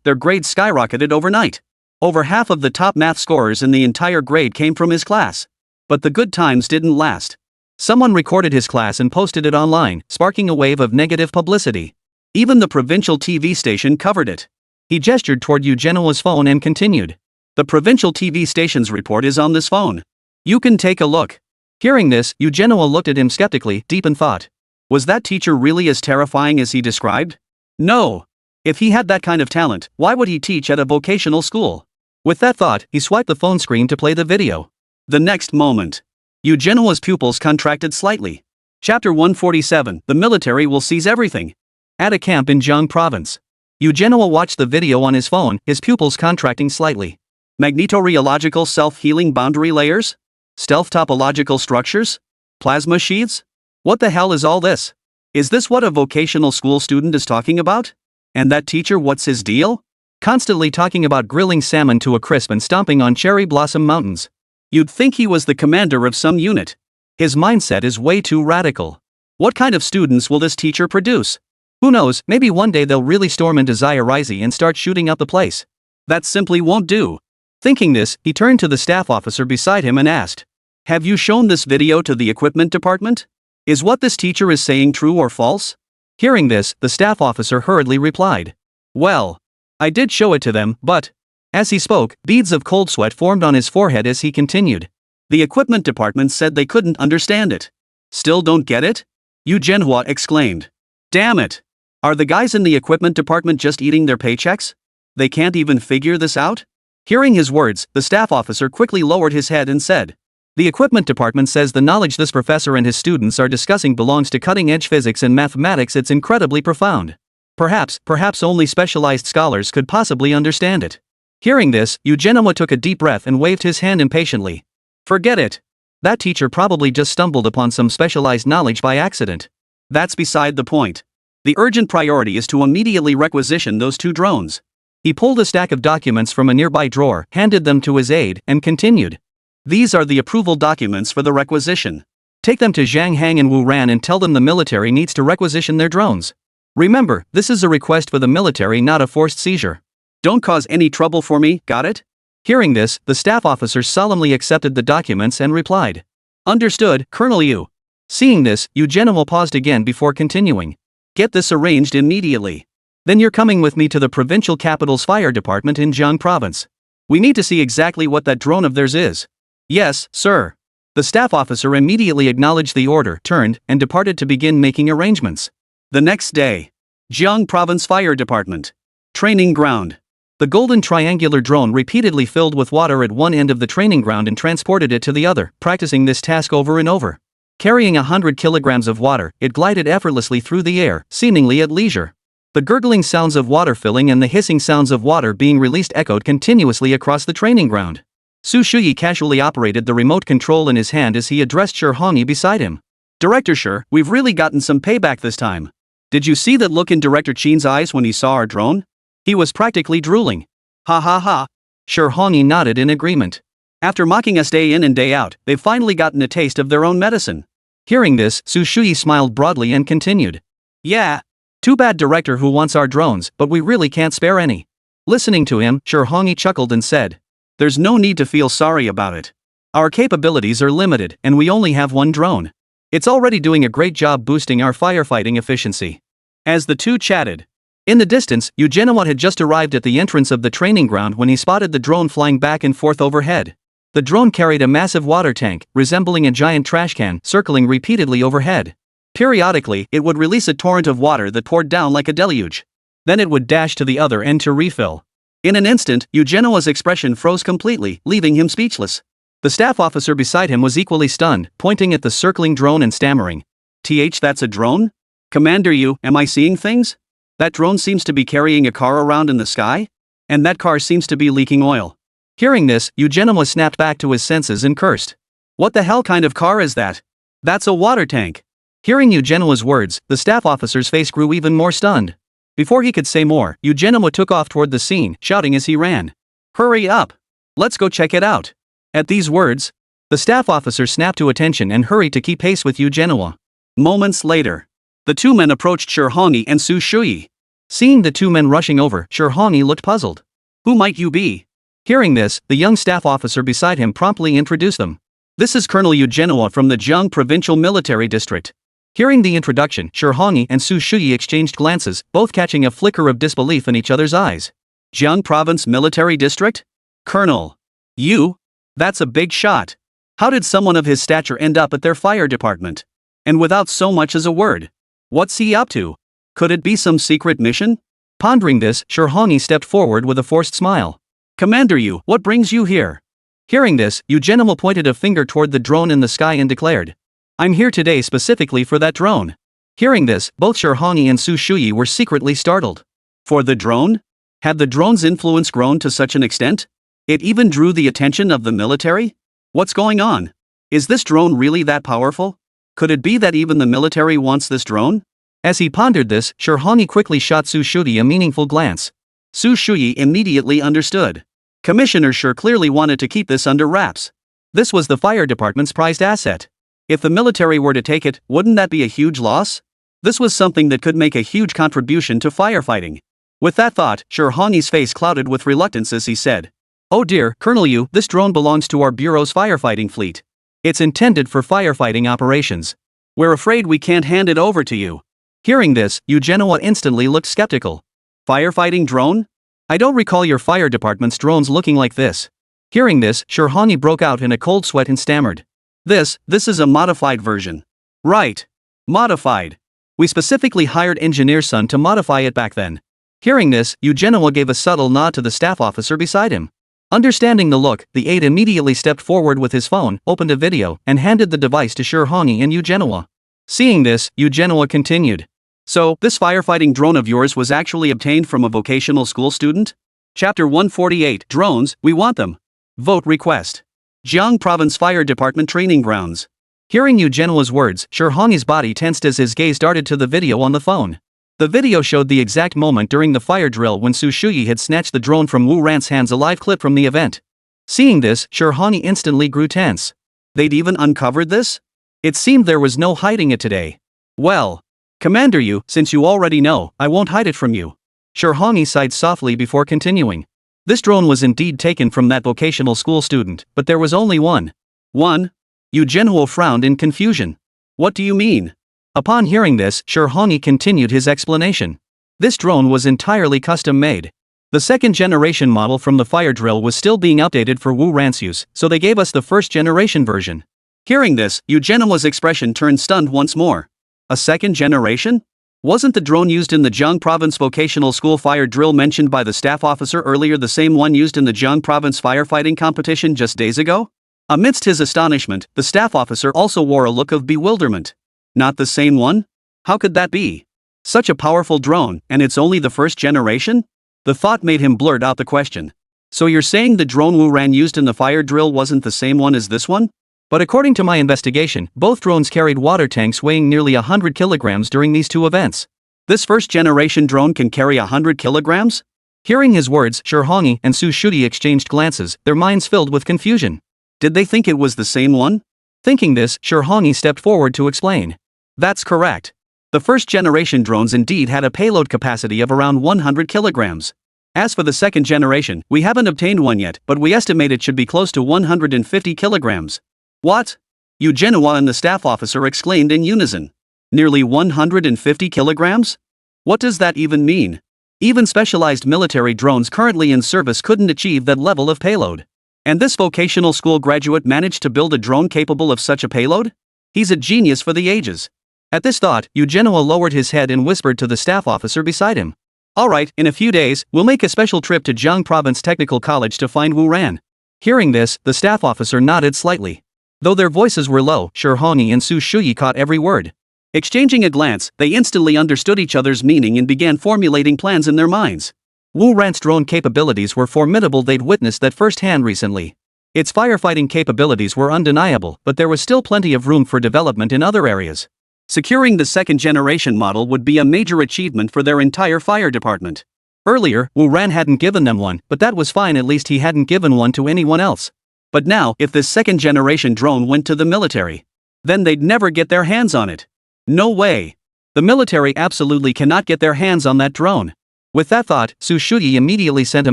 their grades skyrocketed overnight. Over half of the top math scorers in the entire grade came from his class. But the good times didn't last. Someone recorded his class and posted it online, sparking a wave of negative publicity. Even the provincial TV station covered it. He gestured toward Eugenio's phone and continued. The provincial TV station's report is on this phone. You can take a look. Hearing this, Eugenio looked at him skeptically, deep in thought. Was that teacher really as terrifying as he described? No. If he had that kind of talent, why would he teach at a vocational school? With that thought, he swiped the phone screen to play the video. The next moment, Eugenio's pupils contracted slightly. Chapter 147, The military will seize everything. At a camp in Jiang Province. Eugenio watched the video on his phone, his pupils contracting slightly. Magnetorheological self-healing boundary layers? Stealth topological structures? Plasma sheaths? What the hell is all this? Is this what a vocational school student is talking about? And that teacher, what's his deal? Constantly talking about grilling salmon to a crisp and stomping on cherry blossom mountains. You'd think he was the commander of some unit. His mindset is way too radical. What kind of students will this teacher produce? Who knows, maybe one day they'll really storm into Zairizi and start shooting up the place. That simply won't do. Thinking this, he turned to the staff officer beside him and asked, Have you shown this video to the equipment department? Is what this teacher is saying true or false? Hearing this, the staff officer hurriedly replied, Well, I did show it to them, but... As he spoke, beads of cold sweat formed on his forehead as he continued. The equipment department said they couldn't understand it. Still don't get it? Eugenio exclaimed. Damn it! Are the guys in the equipment department just eating their paychecks? They can't even figure this out? Hearing his words, the staff officer quickly lowered his head and said, The equipment department says the knowledge this professor and his students are discussing belongs to cutting-edge physics and mathematics. It's incredibly profound. Perhaps only specialized scholars could possibly understand it. Hearing this, Eugenio took a deep breath and waved his hand impatiently. Forget it. That teacher probably just stumbled upon some specialized knowledge by accident. That's beside the point. The urgent priority is to immediately requisition those two drones. He pulled a stack of documents from a nearby drawer, handed them to his aide, and continued. These are the approval documents for the requisition. Take them to Zhang Heng and Wu Ran and tell them the military needs to requisition their drones. Remember, this is a request for the military, not a forced seizure. Don't cause any trouble for me, got it? Hearing this, the staff officer solemnly accepted the documents and replied. Understood, Colonel Yu. Seeing this, Eugenio paused again before continuing. Get this arranged immediately. Then you're coming with me to the provincial capital's fire department in Jiang province. We need to see exactly what that drone of theirs is. Yes, sir. The staff officer immediately acknowledged the order, turned, and departed to begin making arrangements. The next day. Jiang Province Fire Department. Training ground. The golden triangular drone repeatedly filled with water at one end of the training ground and transported it to the other, practicing this task over and over. Carrying 100 kilograms of water, it glided effortlessly through the air, seemingly at leisure. The gurgling sounds of water filling and the hissing sounds of water being released echoed continuously across the training ground. Su Shuyi casually operated the remote control in his hand as he addressed Shi Hongyi beside him. Director Shi, we've really gotten some payback this time. Did you see that look in Director Qin's eyes when he saw our drone? He was practically drooling. Ha ha ha. Shi Hongyi nodded in agreement. After mocking us day in and day out, they've finally gotten a taste of their own medicine. Hearing this, Su Shuyi smiled broadly and continued. Yeah. Too bad Director who wants our drones, but we really can't spare any. Listening to him, Shi Hongyi chuckled and said. There's no need to feel sorry about it. Our capabilities are limited, and we only have one drone. It's already doing a great job boosting our firefighting efficiency. As the two chatted. In the distance, Eugenio had just arrived at the entrance of the training ground when he spotted the drone flying back and forth overhead. The drone carried a massive water tank, resembling a giant trash can, circling repeatedly overhead. Periodically, it would release a torrent of water that poured down like a deluge. Then it would dash to the other end to refill. In an instant, Eugenio's expression froze completely, leaving him speechless. The staff officer beside him was equally stunned, pointing at the circling drone and stammering. That's a drone? Commander am I seeing things? That drone seems to be carrying a car around in the sky? And that car seems to be leaking oil. Hearing this, Eugenio snapped back to his senses and cursed. What the hell kind of car is that? That's a water tank. Hearing Eugenio's words, the staff officer's face grew even more stunned. Before he could say more, Eugenio took off toward the scene, shouting as he ran. Hurry up! Let's go check it out. At these words, the staff officer snapped to attention and hurried to keep pace with Eugenio. Moments later, the two men approached Shi Hongyi and Su Shuyi. Seeing the two men rushing over, Shi Hongyi looked puzzled. Who might you be? Hearing this, the young staff officer beside him promptly introduced them. This is Colonel Eugenio from the Jiang Provincial Military District. Hearing the introduction, Shi Hongyi and Su Shuyi exchanged glances, both catching a flicker of disbelief in each other's eyes. Jiang Province Military District? Colonel. You? That's a big shot. How did someone of his stature end up at their fire department? And without so much as a word. What's he up to? Could it be some secret mission? Pondering this, Shi Hongyi stepped forward with a forced smile. Commander what brings you here? Hearing this, Eugenio pointed a finger toward the drone in the sky and declared. I'm here today specifically for that drone. Hearing this, both Shi Hongyi and Su Shuyi were secretly startled. For the drone? Had the drone's influence grown to such an extent? It even drew the attention of the military? What's going on? Is this drone really that powerful? Could it be that even the military wants this drone? As he pondered this, Shi Hongyi quickly shot Su Shuyi a meaningful glance. Su Shuyi immediately understood. Commissioner Shi clearly wanted to keep this under wraps. This was the fire department's prized asset. If the military were to take it, wouldn't that be a huge loss? This was something that could make a huge contribution to firefighting. With that thought, Shi Hongyi's face clouded with reluctance as he said. Oh dear, Colonel this drone belongs to our bureau's firefighting fleet. It's intended for firefighting operations. We're afraid we can't hand it over to you. Hearing this, Eugenio instantly looked skeptical. Firefighting drone? I don't recall your fire department's drones looking like this. Hearing this, Shi Hongyi broke out in a cold sweat and stammered. This is a modified version. Right. Modified. We specifically hired Engineer Sun to modify it back then. Hearing this, Eugenio gave a subtle nod to the staff officer beside him. Understanding the look, the aide immediately stepped forward with his phone, opened a video, and handed the device to Shi Hongyi and Eugenio. Seeing this, Eugenio continued. So, this firefighting drone of yours was actually obtained from a vocational school student? Chapter 148, Drones, we want them. Vote request. Jiang Province Fire Department Training Grounds. Hearing Eugenio's words, Shi Hongyi's body tensed as his gaze darted to the video on the phone. The video showed the exact moment during the fire drill when Su Shuyi had snatched the drone from Wu Ran's hands, a live clip from the event. Seeing this, Shi Hongyi instantly grew tense. They'd even uncovered this? It seemed there was no hiding it today. Well, Commander since you already know, I won't hide it from you. Shi Hongyi sighed softly before continuing. This drone was indeed taken from that vocational school student, but there was only one. One? Eugenio frowned in confusion. What do you mean? Upon hearing this, Shi Hongyi continued his explanation. This drone was entirely custom-made. The second-generation model from the fire drill was still being updated for Wu Ran's use, so they gave us the first-generation version. Hearing this, Eugenio's expression turned stunned once more. A second generation? Wasn't the drone used in the Jiang Province Vocational School fire drill mentioned by the staff officer earlier the same one used in the Jiang Province firefighting competition just days ago? Amidst his astonishment, the staff officer also wore a look of bewilderment. Not the same one? How could that be? Such a powerful drone, and it's only the first generation? The thought made him blurt out the question. So you're saying the drone Wu Ran used in the fire drill wasn't the same one as this one? But according to my investigation, both drones carried water tanks weighing nearly 100 kilograms during these two events. This first-generation drone can carry 100 kilograms? Hearing his words, Shi Hongyi and Su Shuyi exchanged glances, their minds filled with confusion. Did they think it was the same one? Thinking this, Shi Hongyi stepped forward to explain. That's correct. The first-generation drones indeed had a payload capacity of around 100 kilograms. As for the second generation, we haven't obtained one yet, but we estimate it should be close to 150 kilograms. What? Eugenio and the staff officer exclaimed in unison. Nearly 150 kilograms? What does that even mean? Even specialized military drones currently in service couldn't achieve that level of payload. And this vocational school graduate managed to build a drone capable of such a payload? He's a genius for the ages. At this thought, Eugenio lowered his head and whispered to the staff officer beside him. Alright, in a few days, we'll make a special trip to Jiang Province Technical College to find Wu Ran. Hearing this, the staff officer nodded slightly. Though their voices were low, Shi Hongyi and Su Shuyi caught every word. Exchanging a glance, they instantly understood each other's meaning and began formulating plans in their minds. Wu Ran's drone capabilities were formidable. They'd witnessed that firsthand recently. Its firefighting capabilities were undeniable, but there was still plenty of room for development in other areas. Securing the second-generation model would be a major achievement for their entire fire department. Earlier, Wu Ran hadn't given them one, but that was fine. At least he hadn't given one to anyone else. But now, if this second-generation drone went to the military, then they'd never get their hands on it. No way. The military absolutely cannot get their hands on that drone. With that thought, Su Shuyi immediately sent a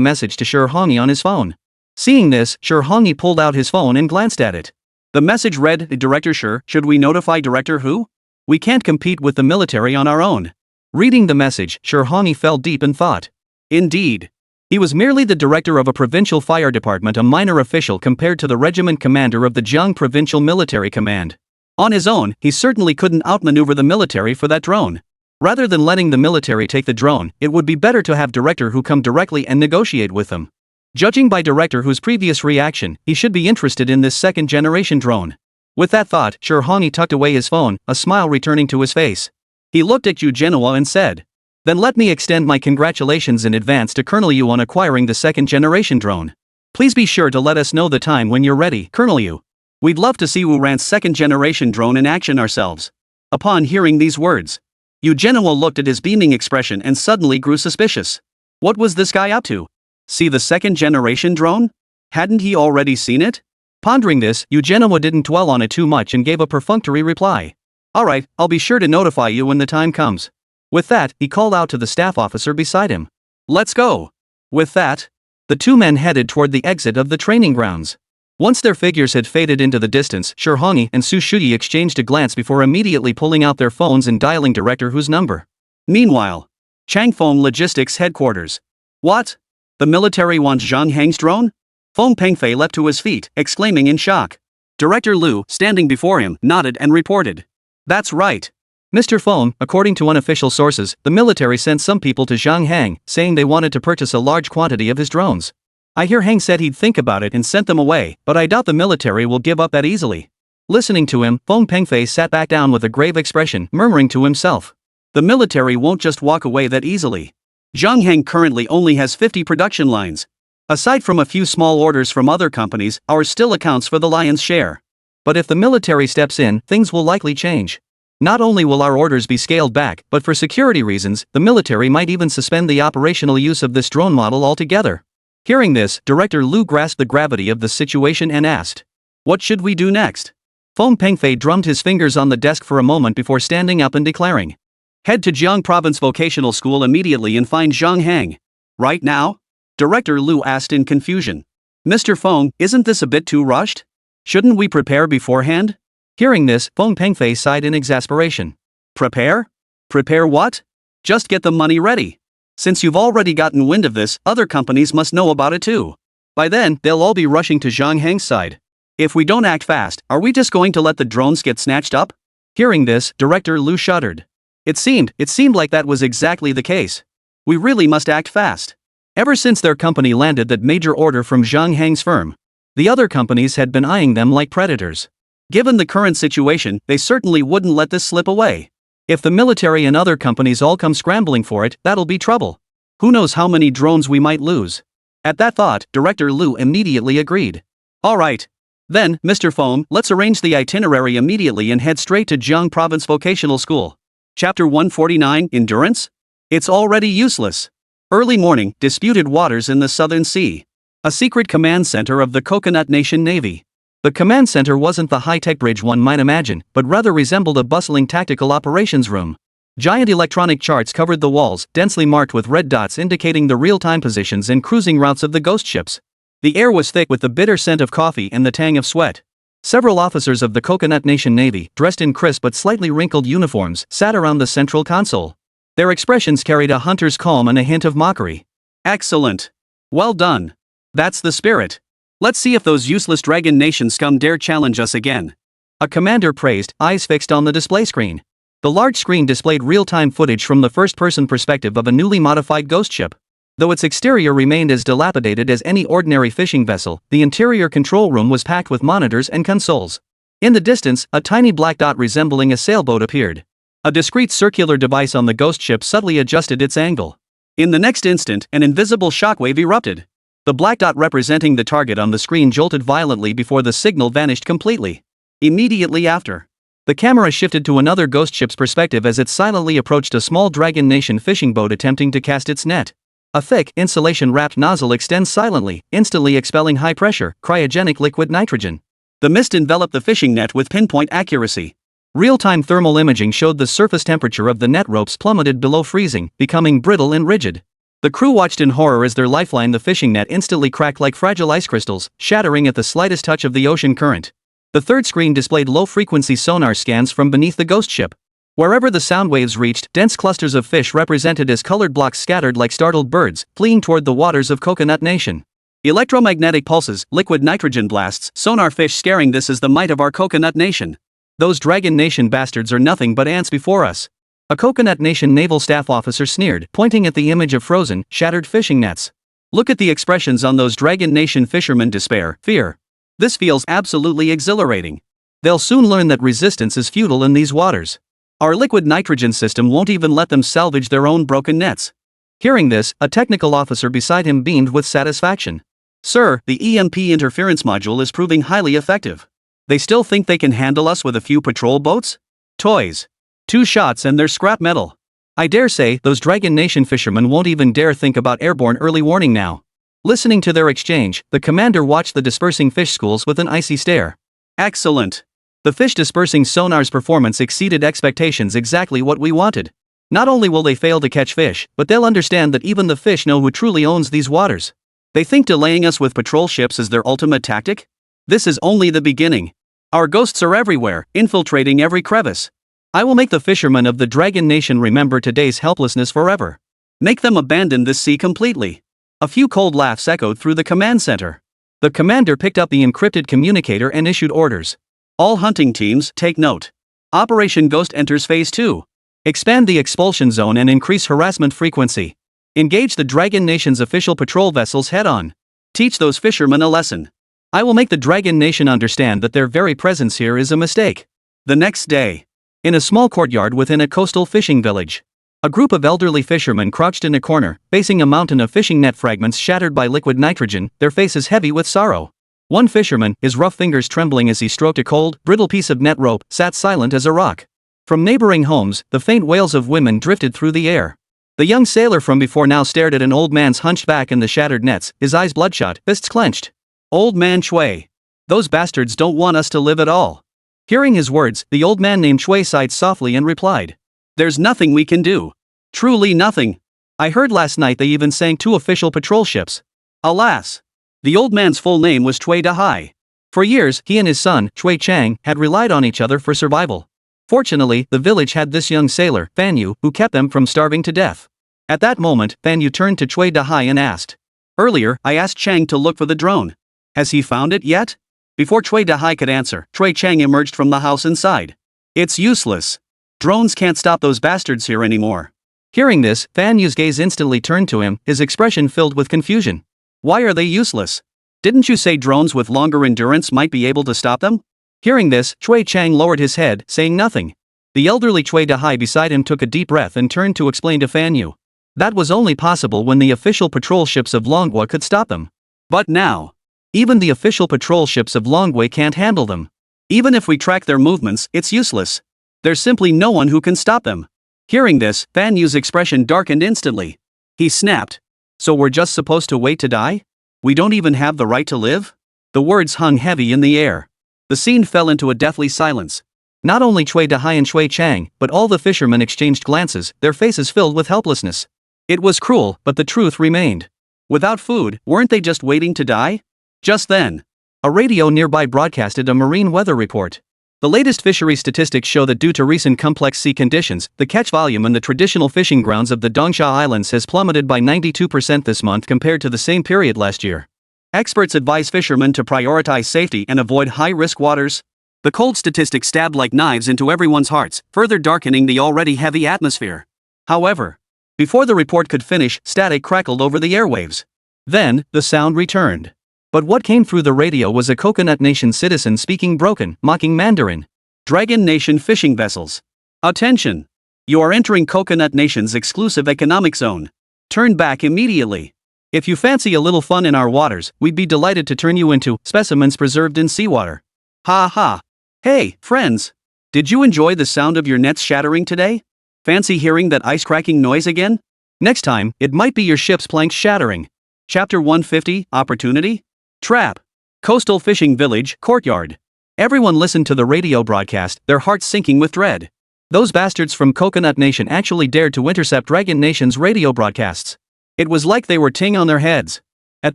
message to Shi Hongyi on his phone. Seeing this, Shi Hongyi pulled out his phone and glanced at it. The message read, Director Shi, should we notify Director Hu? We can't compete with the military on our own. Reading the message, Shi Hongyi fell deep in thought. Indeed. He was merely the director of a provincial fire department, a minor official compared to the regiment commander of the Jiang Provincial Military Command. On his own, he certainly couldn't outmaneuver the military for that drone. Rather than letting the military take the drone, it would be better to have Director Hu come directly and negotiate with them. Judging by Director Hu's previous reaction, he should be interested in this second-generation drone. With that thought, Shi Hongyi tucked away his phone, a smile returning to his face. He looked at Eugenio and said, Then let me extend my congratulations in advance to Colonel Yu on acquiring the second-generation drone. Please be sure to let us know the time when you're ready, Colonel Yu. We'd love to see Wu Ran's second-generation drone in action ourselves. Upon hearing these words, Eugenio looked at his beaming expression and suddenly grew suspicious. What was this guy up to? See the second-generation drone? Hadn't he already seen it? Pondering this, Eugenio didn't dwell on it too much and gave a perfunctory reply. Alright, I'll be sure to notify you when the time comes. With that, he called out to the staff officer beside him. Let's go. With that, the two men headed toward the exit of the training grounds. Once their figures had faded into the distance, Shi Hongyi and Su Shuyi exchanged a glance before immediately pulling out their phones and dialing Director Hu's number. Meanwhile, Changfeng Logistics Headquarters. What? The military wants Zhang Heng's drone? Feng Pengfei leapt to his feet, exclaiming in shock. Director Lu, standing before him, nodded and reported. That's right. Mr. Feng, according to unofficial sources, the military sent some people to Zhang Heng, saying they wanted to purchase a large quantity of his drones. I hear Heng said he'd think about it and sent them away, but I doubt the military will give up that easily. Listening to him, Feng Pengfei sat back down with a grave expression, murmuring to himself. The military won't just walk away that easily. Zhang Heng currently only has 50 production lines. Aside from a few small orders from other companies, ours still accounts for the lion's share. But if the military steps in, things will likely change. Not only will our orders be scaled back, but for security reasons, the military might even suspend the operational use of this drone model altogether. Hearing this, Director Lu grasped the gravity of the situation and asked, What should we do next? Feng Pengfei drummed his fingers on the desk for a moment before standing up and declaring, Head to Jiang Province Vocational School immediately and find Zhang Heng. Right now? Director Lu asked in confusion. Mr. Feng, isn't this a bit too rushed? Shouldn't we prepare beforehand? Hearing this, Feng Pengfei sighed in exasperation. Prepare? Prepare what? Just get the money ready. Since you've already gotten wind of this, other companies must know about it too. By then, they'll all be rushing to Zhang Heng's side. If we don't act fast, are we just going to let the drones get snatched up? Hearing this, Director Lu shuddered. It seemed like that was exactly the case. We really must act fast. Ever since their company landed that major order from Zhang Heng's firm, the other companies had been eyeing them like predators. Given the current situation, they certainly wouldn't let this slip away. If the military and other companies all come scrambling for it, that'll be trouble. Who knows how many drones we might lose? At that thought, Director Lu immediately agreed. All right. Then, Mr. Foam, let's arrange the itinerary immediately and head straight to Jiang Province Vocational School. Chapter 149, Endurance? It's already useless. Early morning, disputed waters in the Southern Sea. A secret command center of the Coconut Nation Navy. The command center wasn't the high-tech bridge one might imagine, but rather resembled a bustling tactical operations room. Giant electronic charts covered the walls, densely marked with red dots indicating the real-time positions and cruising routes of the ghost ships. The air was thick with the bitter scent of coffee and the tang of sweat. Several officers of the Coconut Nation Navy, dressed in crisp but slightly wrinkled uniforms, sat around the central console. Their expressions carried a hunter's calm and a hint of mockery. Excellent. Well done. That's the spirit. Let's see if those useless Dragon Nation scum dare challenge us again. A commander praised, eyes fixed on the display screen. The large screen displayed real-time footage from the first-person perspective of a newly modified ghost ship. Though its exterior remained as dilapidated as any ordinary fishing vessel, the interior control room was packed with monitors and consoles. In the distance, a tiny black dot resembling a sailboat appeared. A discrete circular device on the ghost ship subtly adjusted its angle. In the next instant, an invisible shockwave erupted. The black dot representing the target on the screen jolted violently before the signal vanished completely. Immediately after, the camera shifted to another ghost ship's perspective as it silently approached a small Dragon Nation fishing boat attempting to cast its net. A thick, insulation-wrapped nozzle extends silently, instantly expelling high-pressure, cryogenic liquid nitrogen. The mist enveloped the fishing net with pinpoint accuracy. Real-time thermal imaging showed the surface temperature of the net ropes plummeted below freezing, becoming brittle and rigid. The crew watched in horror as their lifeline, the fishing net, instantly cracked like fragile ice crystals, shattering at the slightest touch of the ocean current. The third screen displayed low-frequency sonar scans from beneath the ghost ship. Wherever the sound waves reached, dense clusters of fish represented as colored blocks scattered like startled birds, fleeing toward the waters of Coconut Nation. Electromagnetic pulses, liquid nitrogen blasts, sonar fish scaring, this is the might of our Coconut Nation. Those Dragon Nation bastards are nothing but ants before us. A Coconut Nation naval staff officer sneered, pointing at the image of frozen, shattered fishing nets. Look at the expressions on those Dragon Nation fishermen: despair, fear. This feels absolutely exhilarating. They'll soon learn that resistance is futile in these waters. Our liquid nitrogen system won't even let them salvage their own broken nets. Hearing this, a technical officer beside him beamed with satisfaction. Sir, the EMP interference module is proving highly effective. They still think they can handle us with a few patrol boats? Toys. 2 shots and they're scrap metal. I dare say those Dragon Nation fishermen won't even dare think about airborne early warning now. Listening to their exchange, the commander watched the dispersing fish schools with an icy stare. Excellent. The fish dispersing sonar's performance exceeded expectations, exactly what we wanted. Not only will they fail to catch fish, but they'll understand that even the fish know who truly owns these waters. They think delaying us with patrol ships is their ultimate tactic? This is only the beginning. Our ghosts are everywhere, infiltrating every crevice. I will make the fishermen of the Dragon Nation remember today's helplessness forever. Make them abandon this sea completely. A few cold laughs echoed through the command center. The commander picked up the encrypted communicator and issued orders. All hunting teams, take note. Operation Ghost enters Phase 2. Expand the expulsion zone and increase harassment frequency. Engage the Dragon Nation's official patrol vessels head-on. Teach those fishermen a lesson. I will make the Dragon Nation understand that their very presence here is a mistake. The next day, in a small courtyard within a coastal fishing village, a group of elderly fishermen crouched in a corner, facing a mountain of fishing net fragments shattered by liquid nitrogen, their faces heavy with sorrow. One fisherman, his rough fingers trembling as he stroked a cold, brittle piece of net rope, sat silent as a rock. From neighboring homes, the faint wails of women drifted through the air. The young sailor from before now stared at an old man's hunched back in the shattered nets, his eyes bloodshot, fists clenched. Old man Shui. Those bastards don't want us to live at all. Hearing his words, the old man named Shui sighed softly and replied. There's nothing we can do. Truly nothing. I heard last night they even sank 2 official patrol ships. Alas. The old man's full name was Chui Dahai. For years, he and his son, Chui Chang, had relied on each other for survival. Fortunately, the village had this young sailor, Fan Yu, who kept them from starving to death. At that moment, Fan Yu turned to Cui Dahai and asked. Earlier, I asked Chang to look for the drone. Has he found it yet? Before Cui Dahai could answer, Cui Chang emerged from the house inside. It's useless. Drones can't stop those bastards here anymore. Hearing this, Fan Yu's gaze instantly turned to him, his expression filled with confusion. Why are they useless? Didn't you say drones with longer endurance might be able to stop them? Hearing this, Cui Chang lowered his head, saying nothing. The elderly Cui Dahai beside him took a deep breath and turned to explain to Fan Yu. That was only possible when the official patrol ships of Longguo could stop them. But now, even the official patrol ships of Longguo can't handle them. Even if we track their movements, it's useless. There's simply no one who can stop them. Hearing this, Fan Yu's expression darkened instantly. He snapped. So we're just supposed to wait to die? We don't even have the right to live? The words hung heavy in the air. The scene fell into a deathly silence. Not only Cui Dahai and Cui Chang, but all the fishermen exchanged glances, their faces filled with helplessness. It was cruel, but the truth remained. Without food, weren't they just waiting to die? Just then, a radio nearby broadcasted a marine weather report. The latest fishery statistics show that due to recent complex sea conditions, the catch volume in the traditional fishing grounds of the Dongsha Islands has plummeted by 92% this month compared to the same period last year. Experts advise fishermen to prioritize safety and avoid high-risk waters. The cold statistics stabbed like knives into everyone's hearts, further darkening the already heavy atmosphere. However, before the report could finish, static crackled over the airwaves. Then, the sound returned. But what came through the radio was a Coconut Nation citizen speaking broken, mocking Mandarin. Dragon Nation fishing vessels. Attention! You are entering Coconut Nation's exclusive economic zone. Turn back immediately. If you fancy a little fun in our waters, we'd be delighted to turn you into specimens preserved in seawater. Ha ha! Hey, friends! Did you enjoy the sound of your nets shattering today? Fancy hearing that ice-cracking noise again? Next time, it might be your ship's planks shattering. Chapter 150, Opportunity? Trap. Coastal Fishing Village, Courtyard. Everyone listened to the radio broadcast, their hearts sinking with dread. Those bastards from Coconut Nation actually dared to intercept Dragon Nation's radio broadcasts. It was like they were ting on their heads. At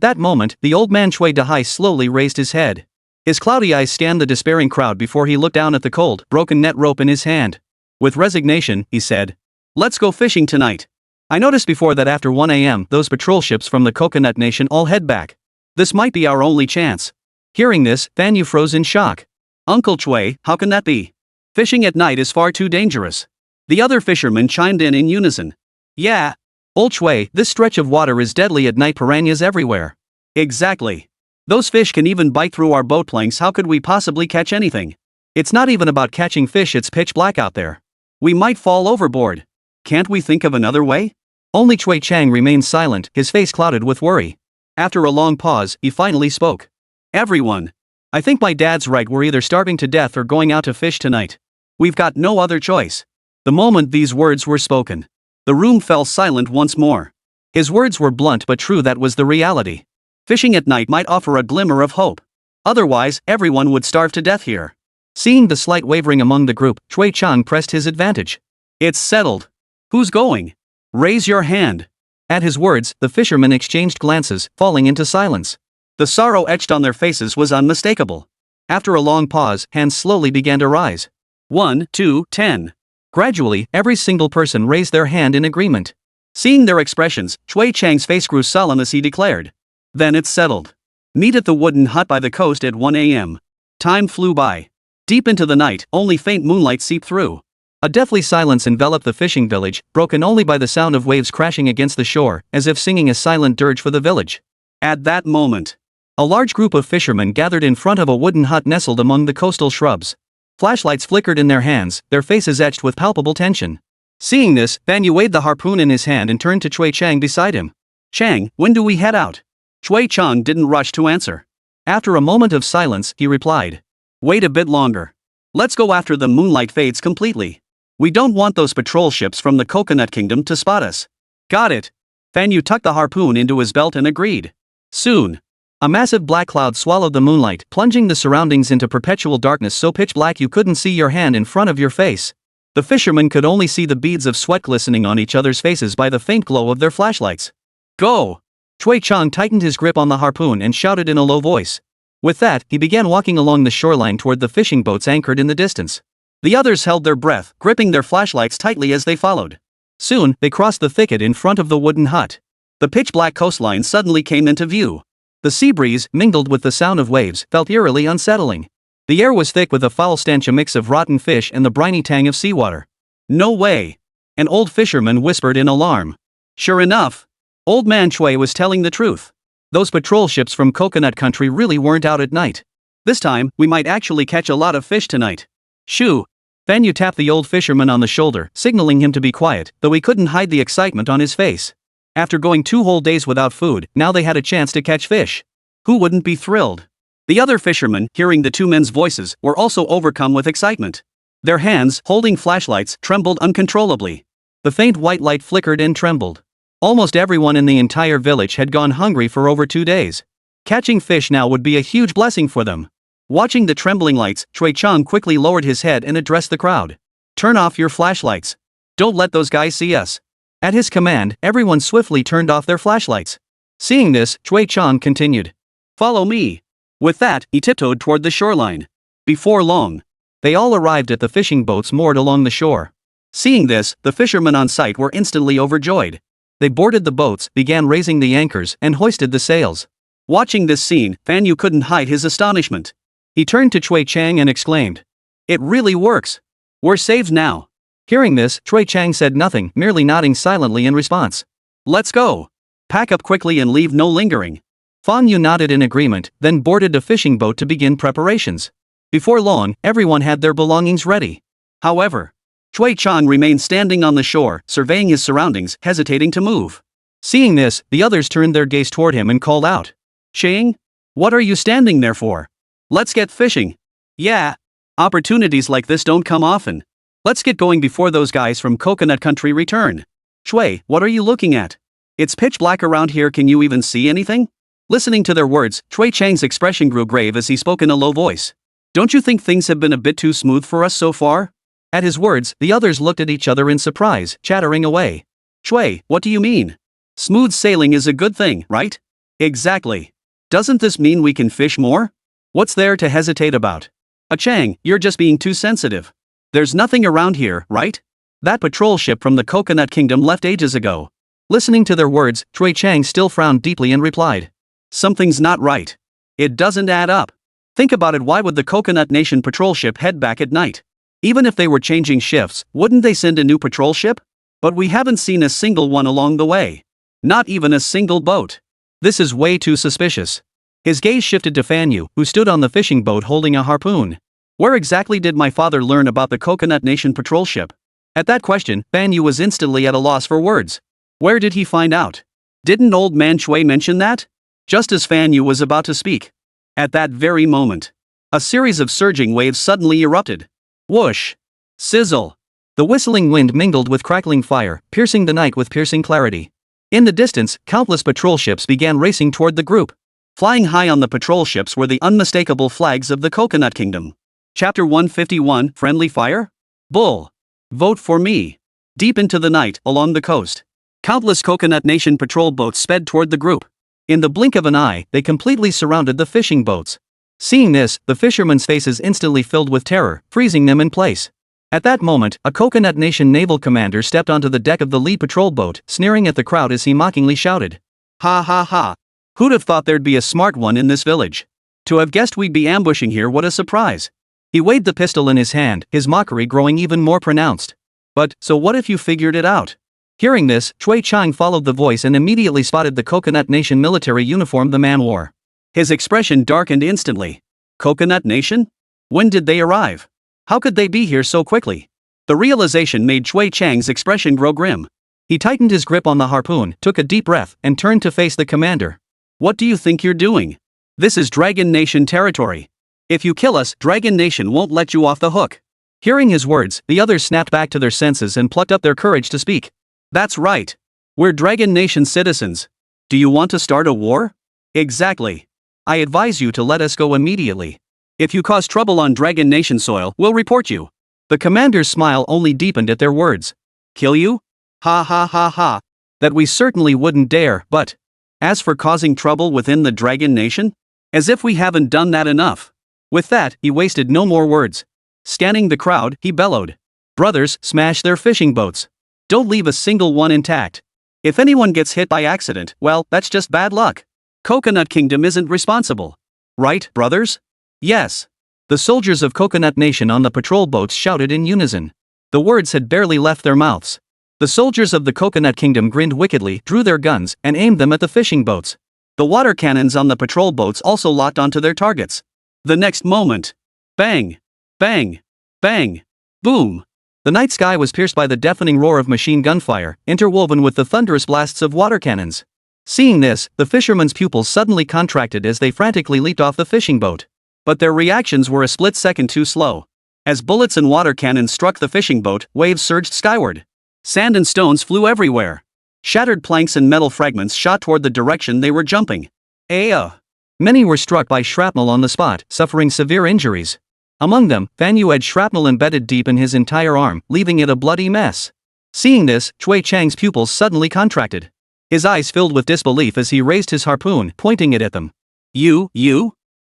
that moment, the old man Cui Dahai slowly raised his head. His cloudy eyes scanned the despairing crowd before he looked down at the cold, broken net rope in his hand. With resignation, he said, "Let's go fishing tonight." I noticed before that after 1 a.m. those patrol ships from the Coconut Nation all head back. This might be our only chance. Hearing this, Fan Yu froze in shock. Uncle Cui, how can that be? Fishing at night is far too dangerous. The other fishermen chimed in unison. Yeah. Old Cui, this stretch of water is deadly at night, piranhas everywhere. Exactly. Those fish can even bite through our boat planks. How could we possibly catch anything? It's not even about catching fish, it's pitch black out there. We might fall overboard. Can't we think of another way? Only Cui Chang remained silent, his face clouded with worry. After a long pause, he finally spoke. Everyone. I think my dad's right, we're either starving to death or going out to fish tonight. We've got no other choice. The moment these words were spoken, the room fell silent once more. His words were blunt but true, that was the reality. Fishing at night might offer a glimmer of hope. Otherwise, everyone would starve to death here. Seeing the slight wavering among the group, Cui Chang pressed his advantage. It's settled. Who's going? Raise your hand. At his words, the fishermen exchanged glances, falling into silence. The sorrow etched on their faces was unmistakable. After a long pause, hands slowly began to rise. 1, 2, 10. Gradually, every single person raised their hand in agreement. Seeing their expressions, Cui Chang's face grew solemn as he declared. Then it's settled. Meet at the wooden hut by the coast at 1 a.m. Time flew by. Deep into the night, only faint moonlight seeped through. A deathly silence enveloped the fishing village, broken only by the sound of waves crashing against the shore, as if singing a silent dirge for the village. At that moment, a large group of fishermen gathered in front of a wooden hut nestled among the coastal shrubs. Flashlights flickered in their hands, their faces etched with palpable tension. Seeing this, Fan Yu weighed the harpoon in his hand and turned to Cui Chang beside him. Chang, when do we head out? Cui Chang didn't rush to answer. After a moment of silence, he replied. Wait a bit longer. Let's go after the moonlight fades completely. We don't want those patrol ships from the Coconut Kingdom to spot us. Got it. Fan Yu tucked the harpoon into his belt and agreed. Soon, a massive black cloud swallowed the moonlight, plunging the surroundings into perpetual darkness so pitch black you couldn't see your hand in front of your face. The fishermen could only see the beads of sweat glistening on each other's faces by the faint glow of their flashlights. Go! Cui Chang tightened his grip on the harpoon and shouted in a low voice. With that, he began walking along the shoreline toward the fishing boats anchored in the distance. The others held their breath, gripping their flashlights tightly as they followed. Soon, they crossed the thicket in front of the wooden hut. The pitch-black coastline suddenly came into view. The sea breeze, mingled with the sound of waves, felt eerily unsettling. The air was thick with a foul stench, a mix of rotten fish and the briny tang of seawater. "No way!" an old fisherman whispered in alarm. Sure enough, Old Man Chui was telling the truth. Those patrol ships from Coconut Country really weren't out at night. "This time, we might actually catch a lot of fish tonight." "Shoo!" Fan Yu tapped the old fisherman on the shoulder, signaling him to be quiet, though he couldn't hide the excitement on his face. After going 2 whole days without food, now they had a chance to catch fish. Who wouldn't be thrilled? The other fishermen, hearing the two men's voices, were also overcome with excitement. Their hands, holding flashlights, trembled uncontrollably. The faint white light flickered and trembled. Almost everyone in the entire village had gone hungry for over 2 days. Catching fish now would be a huge blessing for them. Watching the trembling lights, Chui Chang quickly lowered his head and addressed the crowd. "Turn off your flashlights. Don't let those guys see us." At his command, everyone swiftly turned off their flashlights. Seeing this, Chui Chang continued. "Follow me." With that, he tiptoed toward the shoreline. Before long, they all arrived at the fishing boats moored along the shore. Seeing this, the fishermen on site were instantly overjoyed. They boarded the boats, began raising the anchors, and hoisted the sails. Watching this scene, Fan Yu couldn't hide his astonishment. He turned to Chui Chang and exclaimed, "It really works. We're saved now." Hearing this, Chui Chang said nothing, merely nodding silently in response. "Let's go. Pack up quickly and leave no lingering." Fan Yu nodded in agreement, then boarded a fishing boat to begin preparations. Before long, everyone had their belongings ready. However, Chui Chang remained standing on the shore, surveying his surroundings, hesitating to move. Seeing this, the others turned their gaze toward him and called out, "Chang, what are you standing there for? Let's get fishing." "Yeah. Opportunities like this don't come often. Let's get going before those guys from Coconut Country return." "Chui, what are you looking at? It's pitch black around here, can you even see anything?" Listening to their words, Chui Chang's expression grew grave as he spoke in a low voice. "Don't you think things have been a bit too smooth for us so far?" At his words, the others looked at each other in surprise, chattering away. "Chui, what do you mean? Smooth sailing is a good thing, right?" "Exactly. Doesn't this mean we can fish more? What's there to hesitate about?" "Chang, you're just being too sensitive. There's nothing around here, right? That patrol ship from the Coconut Kingdom left ages ago." Listening to their words, Chui Chang still frowned deeply and replied, "Something's not right. It doesn't add up. Think about it, why would the Coconut Nation patrol ship head back at night? Even if they were changing shifts, wouldn't they send a new patrol ship? But we haven't seen a single one along the way. Not even a single boat. This is way too suspicious." His gaze shifted to Fan Yu, who stood on the fishing boat holding a harpoon. "Where exactly did my father learn about the Coconut Nation patrol ship?" At that question, Fan Yu was instantly at a loss for words. Where did he find out? Didn't Old Man Chui mention that? Just as Fan Yu was about to speak, at that very moment, a series of surging waves suddenly erupted. Whoosh! Sizzle! The whistling wind mingled with crackling fire, piercing the night with piercing clarity. In the distance, countless patrol ships began racing toward the group. Flying high on the patrol ships were the unmistakable flags of the Coconut Kingdom. Chapter 151, Friendly Fire? Bull! Vote for me! Deep into the night, along the coast, countless Coconut Nation patrol boats sped toward the group. In the blink of an eye, they completely surrounded the fishing boats. Seeing this, the fishermen's faces instantly filled with terror, freezing them in place. At that moment, a Coconut Nation naval commander stepped onto the deck of the lead patrol boat, sneering at the crowd as he mockingly shouted, "Ha ha ha! Who'd have thought there'd be a smart one in this village? To have guessed we'd be ambushing here, what a surprise!" He waved the pistol in his hand, his mockery growing even more pronounced. "But, so what if you figured it out?" Hearing this, Chui Chang followed the voice and immediately spotted the Coconut Nation military uniform, the manhwa. His expression darkened instantly. Coconut Nation? When did they arrive? How could they be here so quickly? The realization made Chui Chang's expression grow grim. He tightened his grip on the harpoon, took a deep breath, and turned to face the commander. "What do you think you're doing? This is Dragon Nation territory. If you kill us, Dragon Nation won't let you off the hook." Hearing his words, the others snapped back to their senses and plucked up their courage to speak. "That's right. We're Dragon Nation citizens. Do you want to start a war?" "Exactly. I advise you to let us go immediately. If you cause trouble on Dragon Nation soil, we'll report you." The commander's smile only deepened at their words. "Kill you? Ha ha ha ha. That we certainly wouldn't dare, but as for causing trouble within the Dragon Nation? As if we haven't done that enough." With that, he wasted no more words. Scanning the crowd, he bellowed. Brothers, smash their fishing boats. Don't leave a single one intact. If anyone gets hit by accident, well, that's just bad luck. Coconut Kingdom isn't responsible. Right, brothers? Yes. The soldiers of Coconut Nation on the patrol boats shouted in unison. The words had barely left their mouths. The soldiers of the Coconut Kingdom grinned wickedly, drew their guns, and aimed them at the fishing boats. The water cannons on the patrol boats also locked onto their targets. The next moment. Bang! Bang! Bang! Boom! The night sky was pierced by the deafening roar of machine gun fire, interwoven with the thunderous blasts of water cannons. Seeing this, the fishermen's pupils suddenly contracted as they frantically leaped off the fishing boat. But their reactions were a split second too slow. As bullets and water cannons struck the fishing boat, waves surged skyward. Sand and stones flew everywhere. Shattered planks and metal fragments shot toward the direction they were jumping. Many were struck by shrapnel on the spot, suffering severe injuries. Among them, Fan Yu had shrapnel embedded deep in his entire arm, leaving it a bloody mess. Seeing this, Chui Chang's pupils suddenly contracted. His eyes filled with disbelief as he raised his harpoon, pointing it at them. You?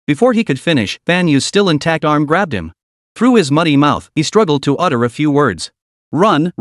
Before he could finish, Fan Yu's still intact arm grabbed him. Through his muddy mouth, he struggled to utter a few words. Run!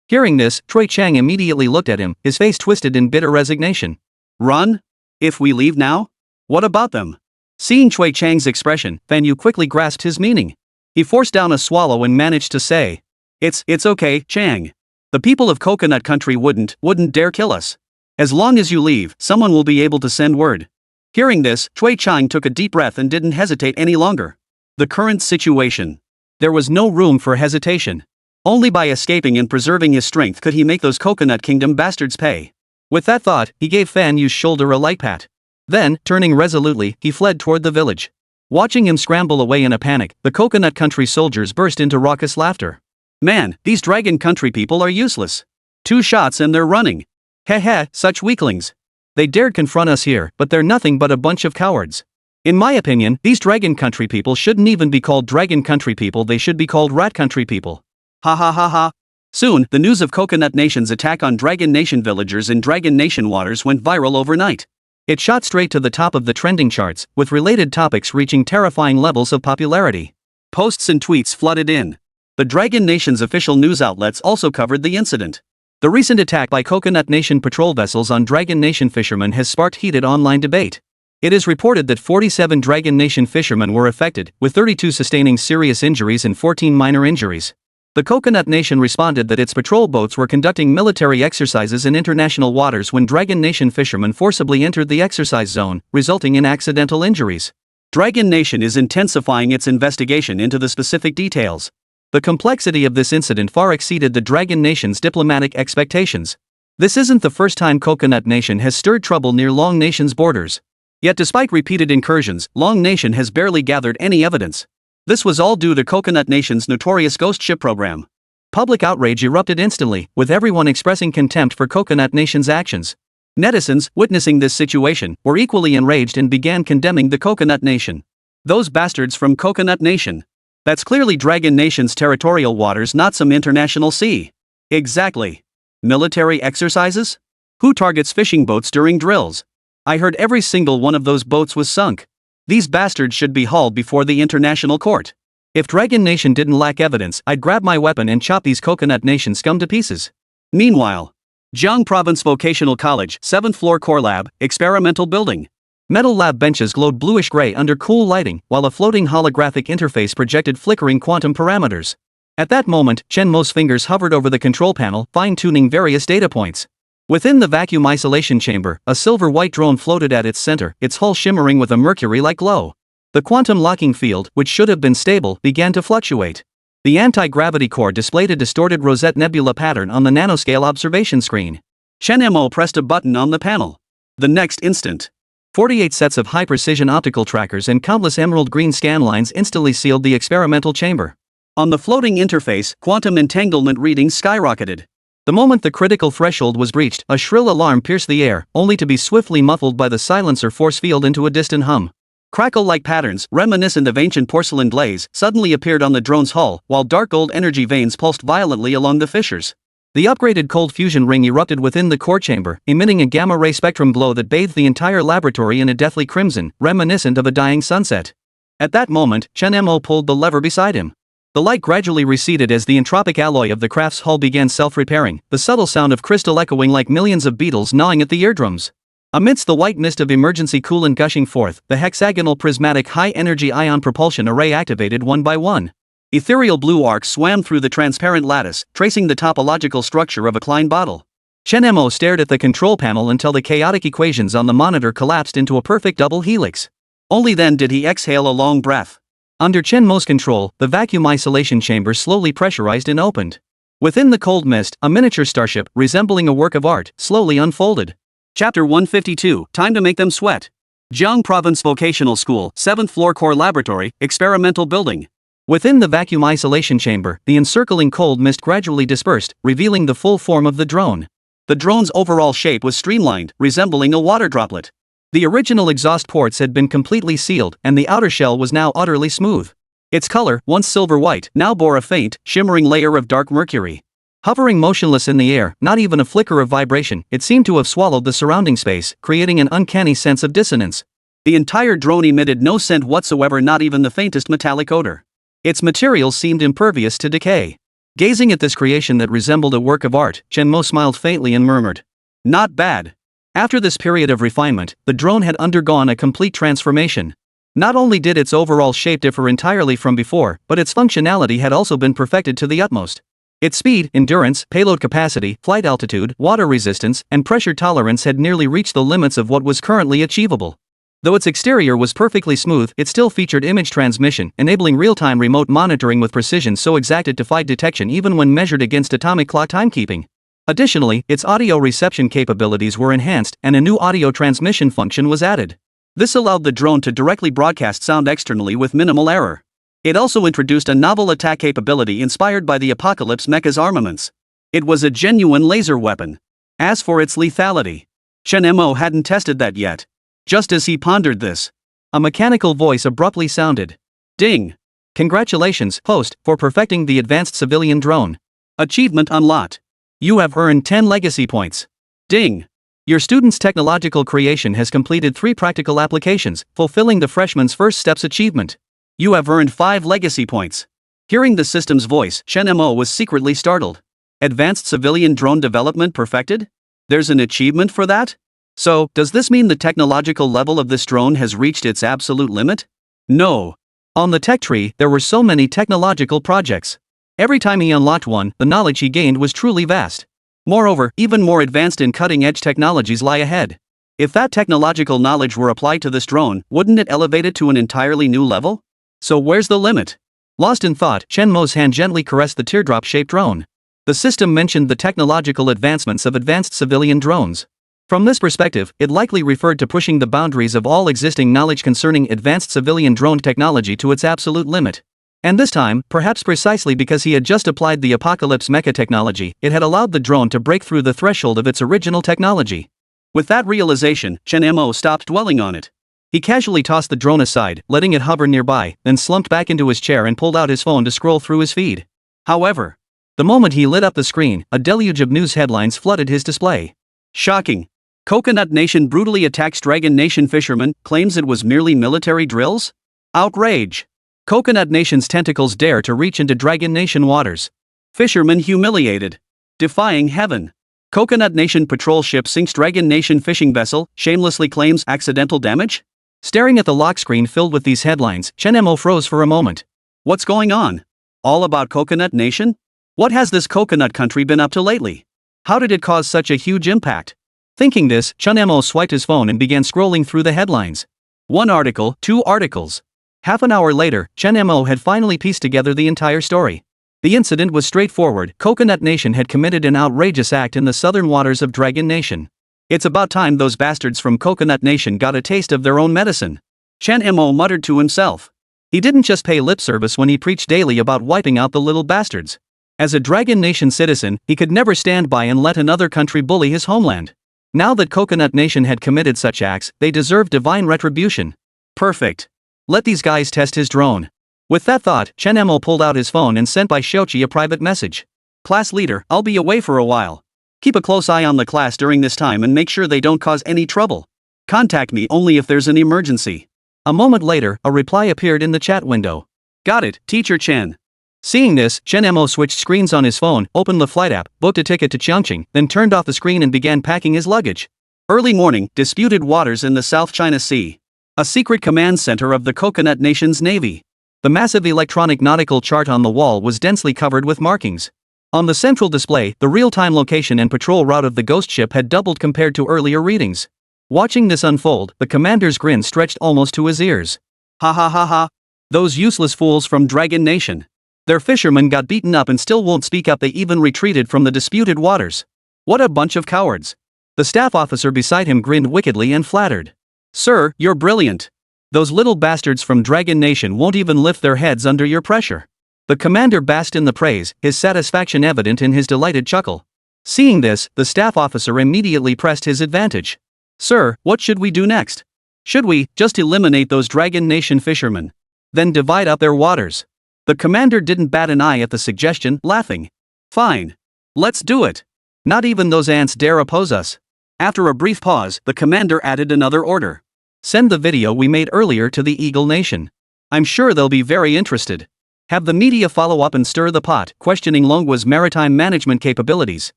Hearing this, Chui Chang immediately looked at him, his face twisted in bitter resignation. Run? If we leave now? What about them? Seeing Chui Chang's expression, Fan Yu quickly grasped his meaning. He forced down a swallow and managed to say, It's okay, Chang. The people of Coconut Country wouldn't dare kill us. As long as you leave, someone will be able to send word. Hearing this, Chui Chang took a deep breath and didn't hesitate any longer. The current situation. There was no room for hesitation. Only by escaping and preserving his strength could he make those Coconut Kingdom bastards pay. With that thought, he gave Fan Yu's shoulder a light pat. Then, turning resolutely, he fled toward the village. Watching him scramble away in a panic, the Coconut Country soldiers burst into raucous laughter. Man, these Dragon Country people are useless. 2 shots and they're running. Heh, such weaklings. They dared confront us here, but they're nothing but a bunch of cowards. In my opinion, these Dragon Country people shouldn't even be called Dragon Country people, they should be called Rat Country people. Ha. Soon, the news of Coconut Nation's attack on Dragon Nation villagers in Dragon Nation waters went viral overnight. It shot straight to the top of the trending charts, with related topics reaching terrifying levels of popularity. Posts and tweets flooded in. The Dragon Nation's official news outlets also covered the incident. The recent attack by Coconut Nation patrol vessels on Dragon Nation fishermen has sparked heated online debate. It is reported that 47 Dragon Nation fishermen were affected, with 32 sustaining serious injuries and 14 minor injuries. The Coconut Nation responded that its patrol boats were conducting military exercises in international waters when Dragon Nation fishermen forcibly entered the exercise zone, resulting in accidental injuries. Dragon Nation is intensifying its investigation into the specific details. The complexity of this incident far exceeded the Dragon Nation's diplomatic expectations. This isn't the first time Coconut Nation has stirred trouble near Long Nation's borders. Yet despite repeated incursions, Long Nation has barely gathered any evidence. This was all due to Coconut Nation's notorious ghost ship program. Public outrage erupted instantly, with everyone expressing contempt for Coconut Nation's actions. Netizens, witnessing this situation, were equally enraged and began condemning the Coconut Nation. Those bastards from Coconut Nation. That's clearly Dragon Nation's territorial waters, not some international sea. Exactly. Military exercises? Who targets fishing boats during drills? I heard every single one of those boats was sunk. These bastards should be hauled before the international court. If Dragon Nation didn't lack evidence, I'd grab my weapon and chop these Coconut Nation scum to pieces. Meanwhile, Jiang Province Vocational College, 7th floor core lab, experimental building. Metal lab benches glowed bluish-gray under cool lighting, while a floating holographic interface projected flickering quantum parameters. At that moment, Chen Mo's fingers hovered over the control panel, fine-tuning various data points. Within the vacuum isolation chamber, a silver-white drone floated at its center, its hull shimmering with a mercury-like glow. The quantum locking field, which should have been stable, began to fluctuate. The anti-gravity core displayed a distorted Rosette Nebula pattern on the nanoscale observation screen. Chen Mo pressed a button on the panel. The next instant, 48 sets of high-precision optical trackers and countless emerald green scan lines instantly sealed the experimental chamber. On the floating interface, quantum entanglement readings skyrocketed. The moment the critical threshold was breached, a shrill alarm pierced the air, only to be swiftly muffled by the silencer force field into a distant hum. Crackle-like patterns, reminiscent of ancient porcelain glaze, suddenly appeared on the drone's hull, while dark gold energy veins pulsed violently along the fissures. The upgraded cold fusion ring erupted within the core chamber, emitting a gamma-ray spectrum glow that bathed the entire laboratory in a deathly crimson, reminiscent of a dying sunset. At that moment, Chen Mo pulled the lever beside him. The light gradually receded as the entropic alloy of the craft's hull began self-repairing, the subtle sound of crystal echoing like millions of beetles gnawing at the eardrums. Amidst the white mist of emergency coolant gushing forth, the hexagonal prismatic high-energy ion propulsion array activated one by one. Ethereal blue arcs swam through the transparent lattice, tracing the topological structure of a Klein bottle. Chen Mo stared at the control panel until the chaotic equations on the monitor collapsed into a perfect double helix. Only then did he exhale a long breath. Under Chen Mo's control, the vacuum isolation chamber slowly pressurized and opened. Within the cold mist, a miniature starship, resembling a work of art, slowly unfolded. Chapter 152, Time to Make Them Sweat. Jiang Province Vocational School, 7th Floor Core Laboratory, Experimental Building. Within the vacuum isolation chamber, the encircling cold mist gradually dispersed, revealing the full form of the drone. The drone's overall shape was streamlined, resembling a water droplet. The original exhaust ports had been completely sealed, and the outer shell was now utterly smooth. Its color, once silver-white, now bore a faint, shimmering layer of dark mercury. Hovering motionless in the air, not even a flicker of vibration, it seemed to have swallowed the surrounding space, creating an uncanny sense of dissonance. The entire drone emitted no scent whatsoever, not even the faintest metallic odor. Its materials seemed impervious to decay. Gazing at this creation that resembled a work of art, Chen Mo smiled faintly and murmured, "Not bad." After this period of refinement, the drone had undergone a complete transformation. Not only did its overall shape differ entirely from before, but its functionality had also been perfected to the utmost. Its speed, endurance, payload capacity, flight altitude, water resistance, and pressure tolerance had nearly reached the limits of what was currently achievable. Though its exterior was perfectly smooth, it still featured image transmission, enabling real-time remote monitoring with precision so exact it defied detection even when measured against atomic clock timekeeping. Additionally, its audio reception capabilities were enhanced, and a new audio transmission function was added. This allowed the drone to directly broadcast sound externally with minimal error. It also introduced a novel attack capability inspired by the Apocalypse mecha's armaments. It was a genuine laser weapon. As for its lethality, Chen Mo hadn't tested that yet. Just as he pondered this, a mechanical voice abruptly sounded. Ding! Congratulations, host, for perfecting the advanced civilian drone. Achievement unlocked. You have earned 10 legacy points. Ding! Your student's technological creation has completed 3 practical applications, fulfilling the freshman's first steps achievement. You have earned 5 legacy points. Hearing the system's voice, Chen Mo was secretly startled. Advanced civilian drone development perfected? There's an achievement for that? So, does this mean the technological level of this drone has reached its absolute limit? No. On the tech tree, there were so many technological projects. Every time he unlocked one, the knowledge he gained was truly vast. Moreover, even more advanced and cutting-edge technologies lie ahead. If that technological knowledge were applied to this drone, wouldn't it elevate it to an entirely new level? So where's the limit? Lost in thought, Chen Mo's hand gently caressed the teardrop-shaped drone. The system mentioned the technological advancements of advanced civilian drones. From this perspective, it likely referred to pushing the boundaries of all existing knowledge concerning advanced civilian drone technology to its absolute limit. And this time, perhaps precisely because he had just applied the Apocalypse mecha technology, it had allowed the drone to break through the threshold of its original technology. With that realization, Chen Mo stopped dwelling on it. He casually tossed the drone aside, letting it hover nearby, then slumped back into his chair and pulled out his phone to scroll through his feed. However, the moment he lit up the screen, a deluge of news headlines flooded his display. Shocking! Coconut Nation brutally attacks Dragon Nation fisherman, claims it was merely military drills? Outrage! Coconut Nation's tentacles dare to reach into Dragon Nation waters. Fisherman humiliated. Defying heaven. Coconut Nation patrol ship sinks Dragon Nation fishing vessel, shamelessly claims accidental damage? Staring at the lock screen filled with these headlines, Chen Mo froze for a moment. What's going on? All about Coconut Nation? What has this coconut country been up to lately? How did it cause such a huge impact? Thinking this, Chen Mo swiped his phone and began scrolling through the headlines. 1 article, 2 articles. Half an hour later, Chen Mo had finally pieced together the entire story. The incident was straightforward. Coconut Nation had committed an outrageous act in the southern waters of Dragon Nation. It's about time those bastards from Coconut Nation got a taste of their own medicine. Chen Mo muttered to himself. He didn't just pay lip service when he preached daily about wiping out the little bastards. As a Dragon Nation citizen, he could never stand by and let another country bully his homeland. Now that Coconut Nation had committed such acts, they deserved divine retribution. Perfect. Let these guys test his drone. With that thought, Chen Mo pulled out his phone and sent by Shochi a private message. Class leader, I'll be away for a while. Keep a close eye on the class during this time and make sure they don't cause any trouble. Contact me only if there's an emergency. A moment later, a reply appeared in the chat window. Got it, Teacher Chen. Seeing this, Chen Mo switched screens on his phone, opened the flight app, booked a ticket to Chongqing, then turned off the screen and began packing his luggage. Early morning, disputed waters in the South China Sea. A secret command center of the Coconut Nation's Navy. The massive electronic nautical chart on the wall was densely covered with markings. On the central display, the real-time location and patrol route of the ghost ship had doubled compared to earlier readings. Watching this unfold, the commander's grin stretched almost to his ears. Ha ha ha ha. Those useless fools from Dragon Nation. Their fishermen got beaten up and still won't speak up. They even retreated from the disputed waters. What a bunch of cowards. The staff officer beside him grinned wickedly and flattered. Sir, you're brilliant. Those little bastards from Dragon Nation won't even lift their heads under your pressure. The commander basked in the praise, his satisfaction evident in his delighted chuckle. Seeing this, the staff officer immediately pressed his advantage. Sir, what should we do next? Should we just eliminate those Dragon Nation fishermen? Then divide up their waters? The commander didn't bat an eye at the suggestion, laughing. Fine. Let's do it. Not even those ants dare oppose us. After a brief pause, the commander added another order. Send the video we made earlier to the Eagle Nation. I'm sure they'll be very interested. Have the media follow up and stir the pot, questioning Longguo's maritime management capabilities.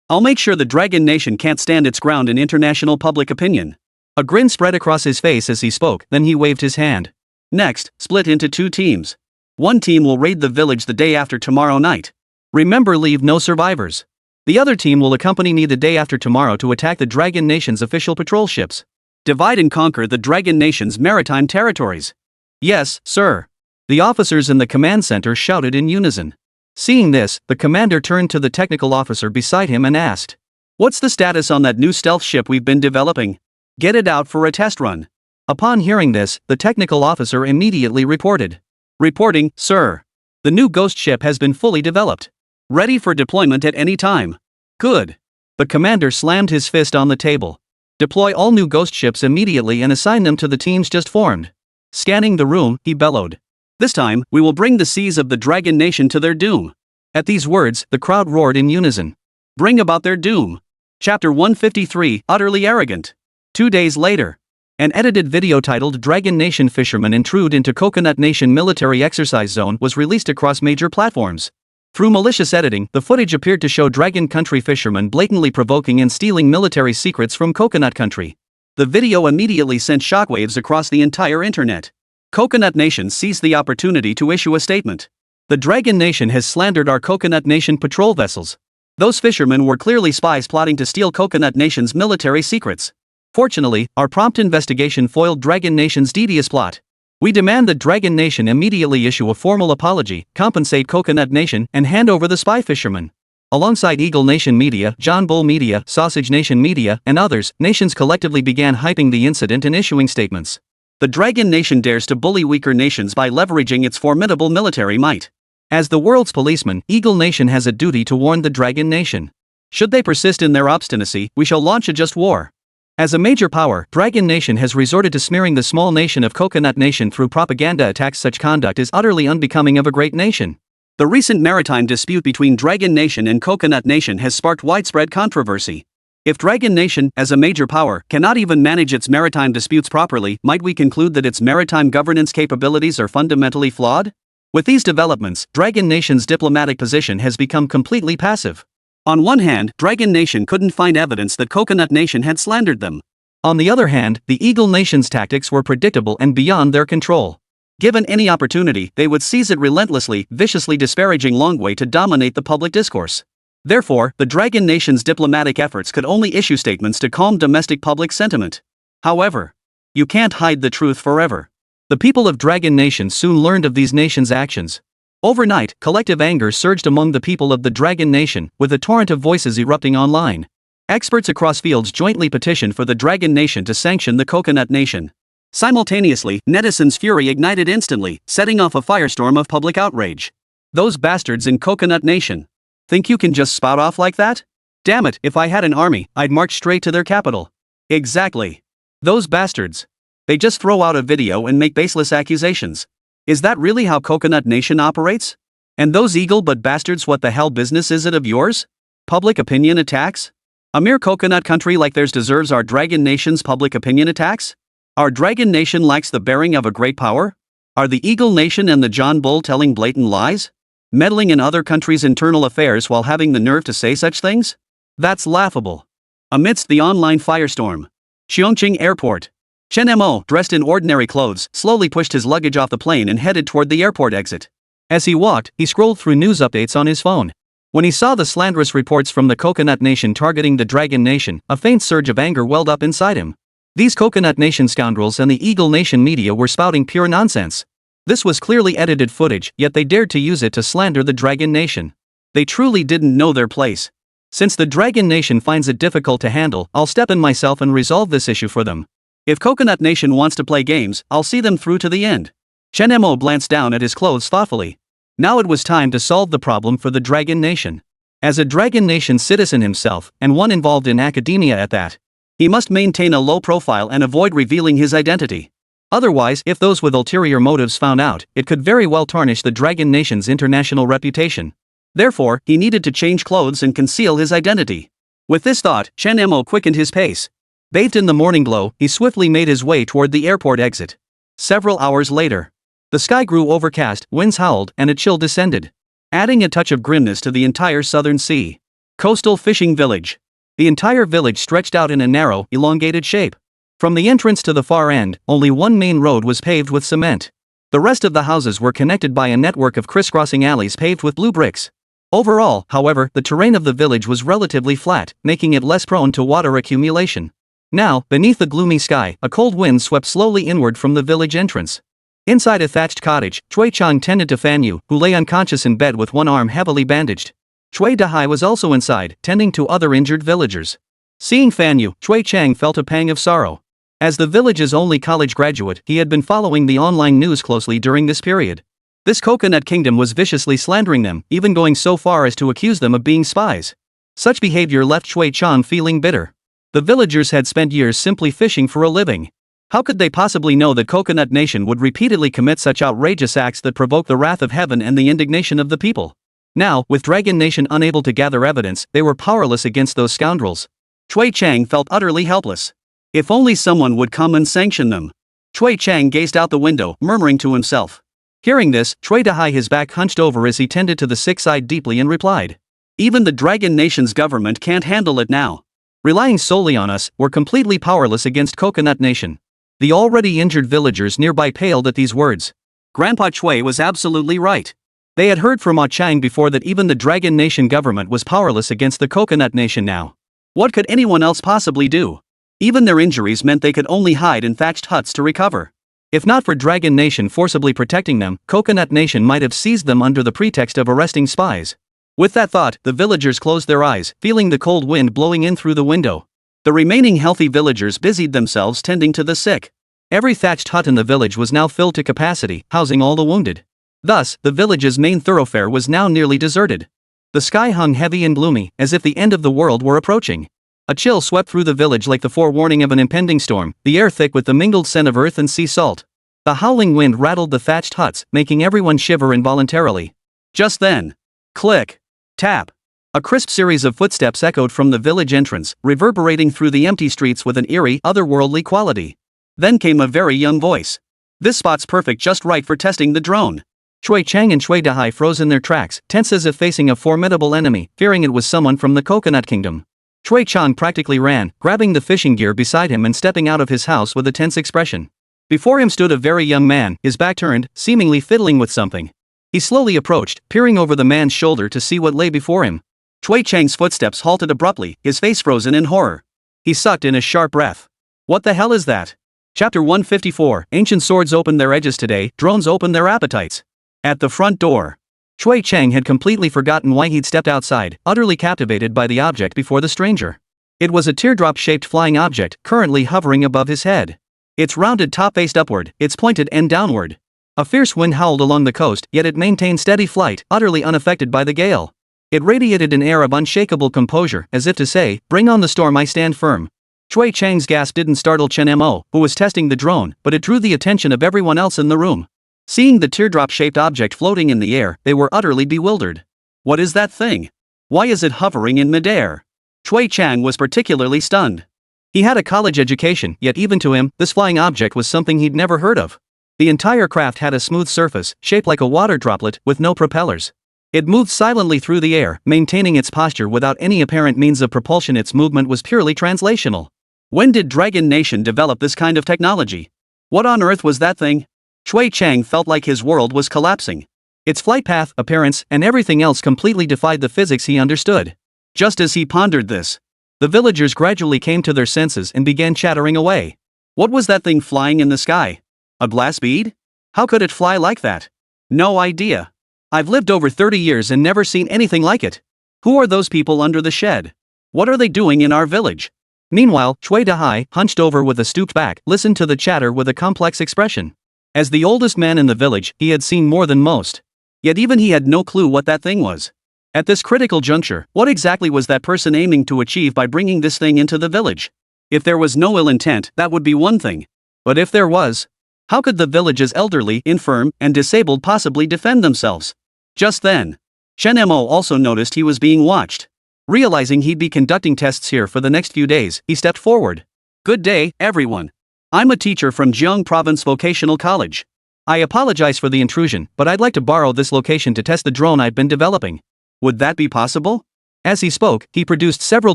I'll make sure the Dragon Nation can't stand its ground in international public opinion. A grin spread across his face as he spoke, then he waved his hand. Next, split into 2 teams. One team will raid the village the day after tomorrow night. Remember, leave no survivors. The other team will accompany me the day after tomorrow to attack the Dragon Nation's official patrol ships. Divide and conquer the Dragon Nation's maritime territories. Yes, sir. The officers in the command center shouted in unison. Seeing this, the commander turned to the technical officer beside him and asked, "What's the status on that new stealth ship we've been developing? Get it out for a test run." Upon hearing this, the technical officer immediately reported. "Reporting, sir. The new ghost ship has been fully developed. Ready for deployment at any time." "Good." The commander slammed his fist on the table. "Deploy all new ghost ships immediately and assign them to the teams just formed." Scanning the room, he bellowed. "This time, we will bring the seas of the Dragon Nation to their doom." At these words, the crowd roared in unison. Bring about their doom. Chapter 153, Utterly Arrogant. 2 days later. An edited video titled Dragon Nation Fishermen Intrude into Coconut Nation Military Exercise Zone was released across major platforms. Through malicious editing, the footage appeared to show Dragon Country fishermen blatantly provoking and stealing military secrets from Coconut Country. The video immediately sent shockwaves across the entire internet. Coconut Nation seized the opportunity to issue a statement. The Dragon Nation has slandered our Coconut Nation patrol vessels. Those fishermen were clearly spies plotting to steal Coconut Nation's military secrets. Fortunately, our prompt investigation foiled Dragon Nation's devious plot. We demand that Dragon Nation immediately issue a formal apology, compensate Coconut Nation, and hand over the spy fishermen. Alongside Eagle Nation Media, John Bull Media, Sausage Nation Media, and others, nations collectively began hyping the incident and issuing statements. The Dragon Nation dares to bully weaker nations by leveraging its formidable military might. As the world's policeman, Eagle Nation has a duty to warn the Dragon Nation. Should they persist in their obstinacy, we shall launch a just war. As a major power, Dragon Nation has resorted to smearing the small nation of Coconut Nation through propaganda attacks. Such conduct is utterly unbecoming of a great nation. The recent maritime dispute between Dragon Nation and Coconut Nation has sparked widespread controversy. If Dragon Nation, as a major power, cannot even manage its maritime disputes properly, might we conclude that its maritime governance capabilities are fundamentally flawed? With these developments, Dragon Nation's diplomatic position has become completely passive. On one hand, Dragon Nation couldn't find evidence that Coconut Nation had slandered them. On the other hand, the Eagle Nation's tactics were predictable and beyond their control. Given any opportunity, they would seize it relentlessly, viciously disparaging Longguo to dominate the public discourse. Therefore, the Dragon Nation's diplomatic efforts could only issue statements to calm domestic public sentiment. However, you can't hide the truth forever. The people of Dragon Nation soon learned of these nations' actions. Overnight, collective anger surged among the people of the Dragon Nation, with a torrent of voices erupting online. Experts across fields jointly petitioned for the Dragon Nation to sanction the Coconut Nation. Simultaneously, netizens' fury ignited instantly, setting off a firestorm of public outrage. Those bastards in Coconut Nation. Think you can just spout off like that? Damn it, if I had an army, I'd march straight to their capital. Exactly. Those bastards. They just throw out a video and make baseless accusations. Is that really how Coconut Nation operates? And those eagle but bastards, what the hell business is it of yours? Public opinion attacks? A mere coconut country like theirs deserves our Dragon Nation's public opinion attacks? Our Dragon Nation lacks the bearing of a great power? Are the Eagle Nation and the John Bull telling blatant lies? Meddling in other countries' internal affairs while having the nerve to say such things? That's laughable. Amidst the online firestorm. Cheongqing Airport. Chen Mo, dressed in ordinary clothes, slowly pushed his luggage off the plane and headed toward the airport exit. As he walked, he scrolled through news updates on his phone. When he saw the slanderous reports from the Coconut Nation targeting the Dragon Nation, a faint surge of anger welled up inside him. These Coconut Nation scoundrels and the Eagle Nation media were spouting pure nonsense. This was clearly edited footage, yet they dared to use it to slander the Dragon Nation. They truly didn't know their place. Since the Dragon Nation finds it difficult to handle, I'll step in myself and resolve this issue for them. If Coconut Nation wants to play games, I'll see them through to the end. Chen Mo glanced down at his clothes thoughtfully. Now it was time to solve the problem for the Dragon Nation. As a Dragon Nation citizen himself, and one involved in academia at that, he must maintain a low profile and avoid revealing his identity. Otherwise, if those with ulterior motives found out, it could very well tarnish the Dragon Nation's international reputation. Therefore, he needed to change clothes and conceal his identity. With this thought, Chen Mo quickened his pace. Bathed in the morning glow, he swiftly made his way toward the airport exit. Several hours later, the sky grew overcast, winds howled, and a chill descended, adding a touch of grimness to the entire southern sea. Coastal fishing village. The entire village stretched out in a narrow, elongated shape. From the entrance to the far end, only one main road was paved with cement. The rest of the houses were connected by a network of crisscrossing alleys paved with blue bricks. Overall, however, the terrain of the village was relatively flat, making it less prone to water accumulation. Now, beneath the gloomy sky, a cold wind swept slowly inward from the village entrance. Inside a thatched cottage, Chui Chang tended to Fan Yu, who lay unconscious in bed with one arm heavily bandaged. Chui Dahai was also inside, tending to other injured villagers. Seeing Fan Yu, Chui Chang felt a pang of sorrow. As the village's only college graduate, he had been following the online news closely during this period. This Coconut Kingdom was viciously slandering them, even going so far as to accuse them of being spies. Such behavior left Chui Chang feeling bitter. The villagers had spent years simply fishing for a living. How could they possibly know that Coconut Nation would repeatedly commit such outrageous acts that provoke the wrath of heaven and the indignation of the people? Now, with Dragon Nation unable to gather evidence, they were powerless against those scoundrels. Chui Chang felt utterly helpless. If only someone would come and sanction them. Chui Chang gazed out the window, murmuring to himself. Hearing this, Chui Dahai, his back hunched over as he tended to the sick side deeply, and replied. Even the Dragon Nation's government can't handle it now. Relying solely on us, we're completely powerless against Coconut Nation. The already injured villagers nearby paled at these words. Grandpa Chui was absolutely right. They had heard from Ma Chang before that even the Dragon Nation government was powerless against the Coconut Nation now. What could anyone else possibly do? Even their injuries meant they could only hide in thatched huts to recover. If not for Dragon Nation forcibly protecting them, Coconut Nation might have seized them under the pretext of arresting spies. With that thought, the villagers closed their eyes, feeling the cold wind blowing in through the window. The remaining healthy villagers busied themselves tending to the sick. Every thatched hut in the village was now filled to capacity, housing all the wounded. Thus, the village's main thoroughfare was now nearly deserted. The sky hung heavy and gloomy, as if the end of the world were approaching. A chill swept through the village like the forewarning of an impending storm, the air thick with the mingled scent of earth and sea salt. The howling wind rattled the thatched huts, making everyone shiver involuntarily. Just then. Click. Tap. A crisp series of footsteps echoed from the village entrance, reverberating through the empty streets with an eerie, otherworldly quality. Then came a very young voice. This spot's perfect, just right for testing the drone. Chui Chang and Chui Dahai froze in their tracks, tense as if facing a formidable enemy, fearing it was someone from the Coconut Kingdom. Chui Chang practically ran, grabbing the fishing gear beside him and stepping out of his house with a tense expression. Before him stood a very young man, his back turned, seemingly fiddling with something. He slowly approached, peering over the man's shoulder to see what lay before him. Chui Chang's footsteps halted abruptly, his face frozen in horror. He sucked in a sharp breath. What the hell is that? Chapter 154, Ancient swords open their edges today, drones open their appetites. At the front door. Chui Chang had completely forgotten why he'd stepped outside, utterly captivated by the object before the stranger. It was a teardrop-shaped flying object, currently hovering above his head. Its rounded top faced upward, its pointed end downward. A fierce wind howled along the coast, yet it maintained steady flight, utterly unaffected by the gale. It radiated an air of unshakable composure, as if to say, "Bring on the storm, I stand firm." Chui Chang's gasp didn't startle Chen Mo, who was testing the drone, but it drew the attention of everyone else in the room. Seeing the teardrop-shaped object floating in the air, they were utterly bewildered. What is that thing? Why is it hovering in midair? Chui Chang was particularly stunned. He had a college education, yet even to him, this flying object was something he'd never heard of. The entire craft had a smooth surface, shaped like a water droplet, with no propellers. It moved silently through the air, maintaining its posture without any apparent means of propulsion. Its movement was purely translational. When did Dragon Nation develop this kind of technology? What on earth was that thing? Chui Chang felt like his world was collapsing. Its flight path, appearance, and everything else completely defied the physics he understood. Just as he pondered this, the villagers gradually came to their senses and began chattering away. What was that thing flying in the sky? A glass bead? How could it fly like that? No idea. I've lived over 30 years and never seen anything like it. Who are those people under the shed? What are they doing in our village? Meanwhile, Chui Dahai, hunched over with a stooped back, listened to the chatter with a complex expression. As the oldest man in the village, he had seen more than most. Yet even he had no clue what that thing was. At this critical juncture, what exactly was that person aiming to achieve by bringing this thing into the village? If there was no ill intent, that would be one thing. But if there was, how could the village's elderly, infirm, and disabled possibly defend themselves? Just then, Chen Mo also noticed he was being watched. Realizing he'd be conducting tests here for the next few days, he stepped forward. Good day, everyone. I'm a teacher from Jiang Province Vocational College. I apologize for the intrusion, but I'd like to borrow this location to test the drone I've been developing. Would that be possible? As he spoke, he produced several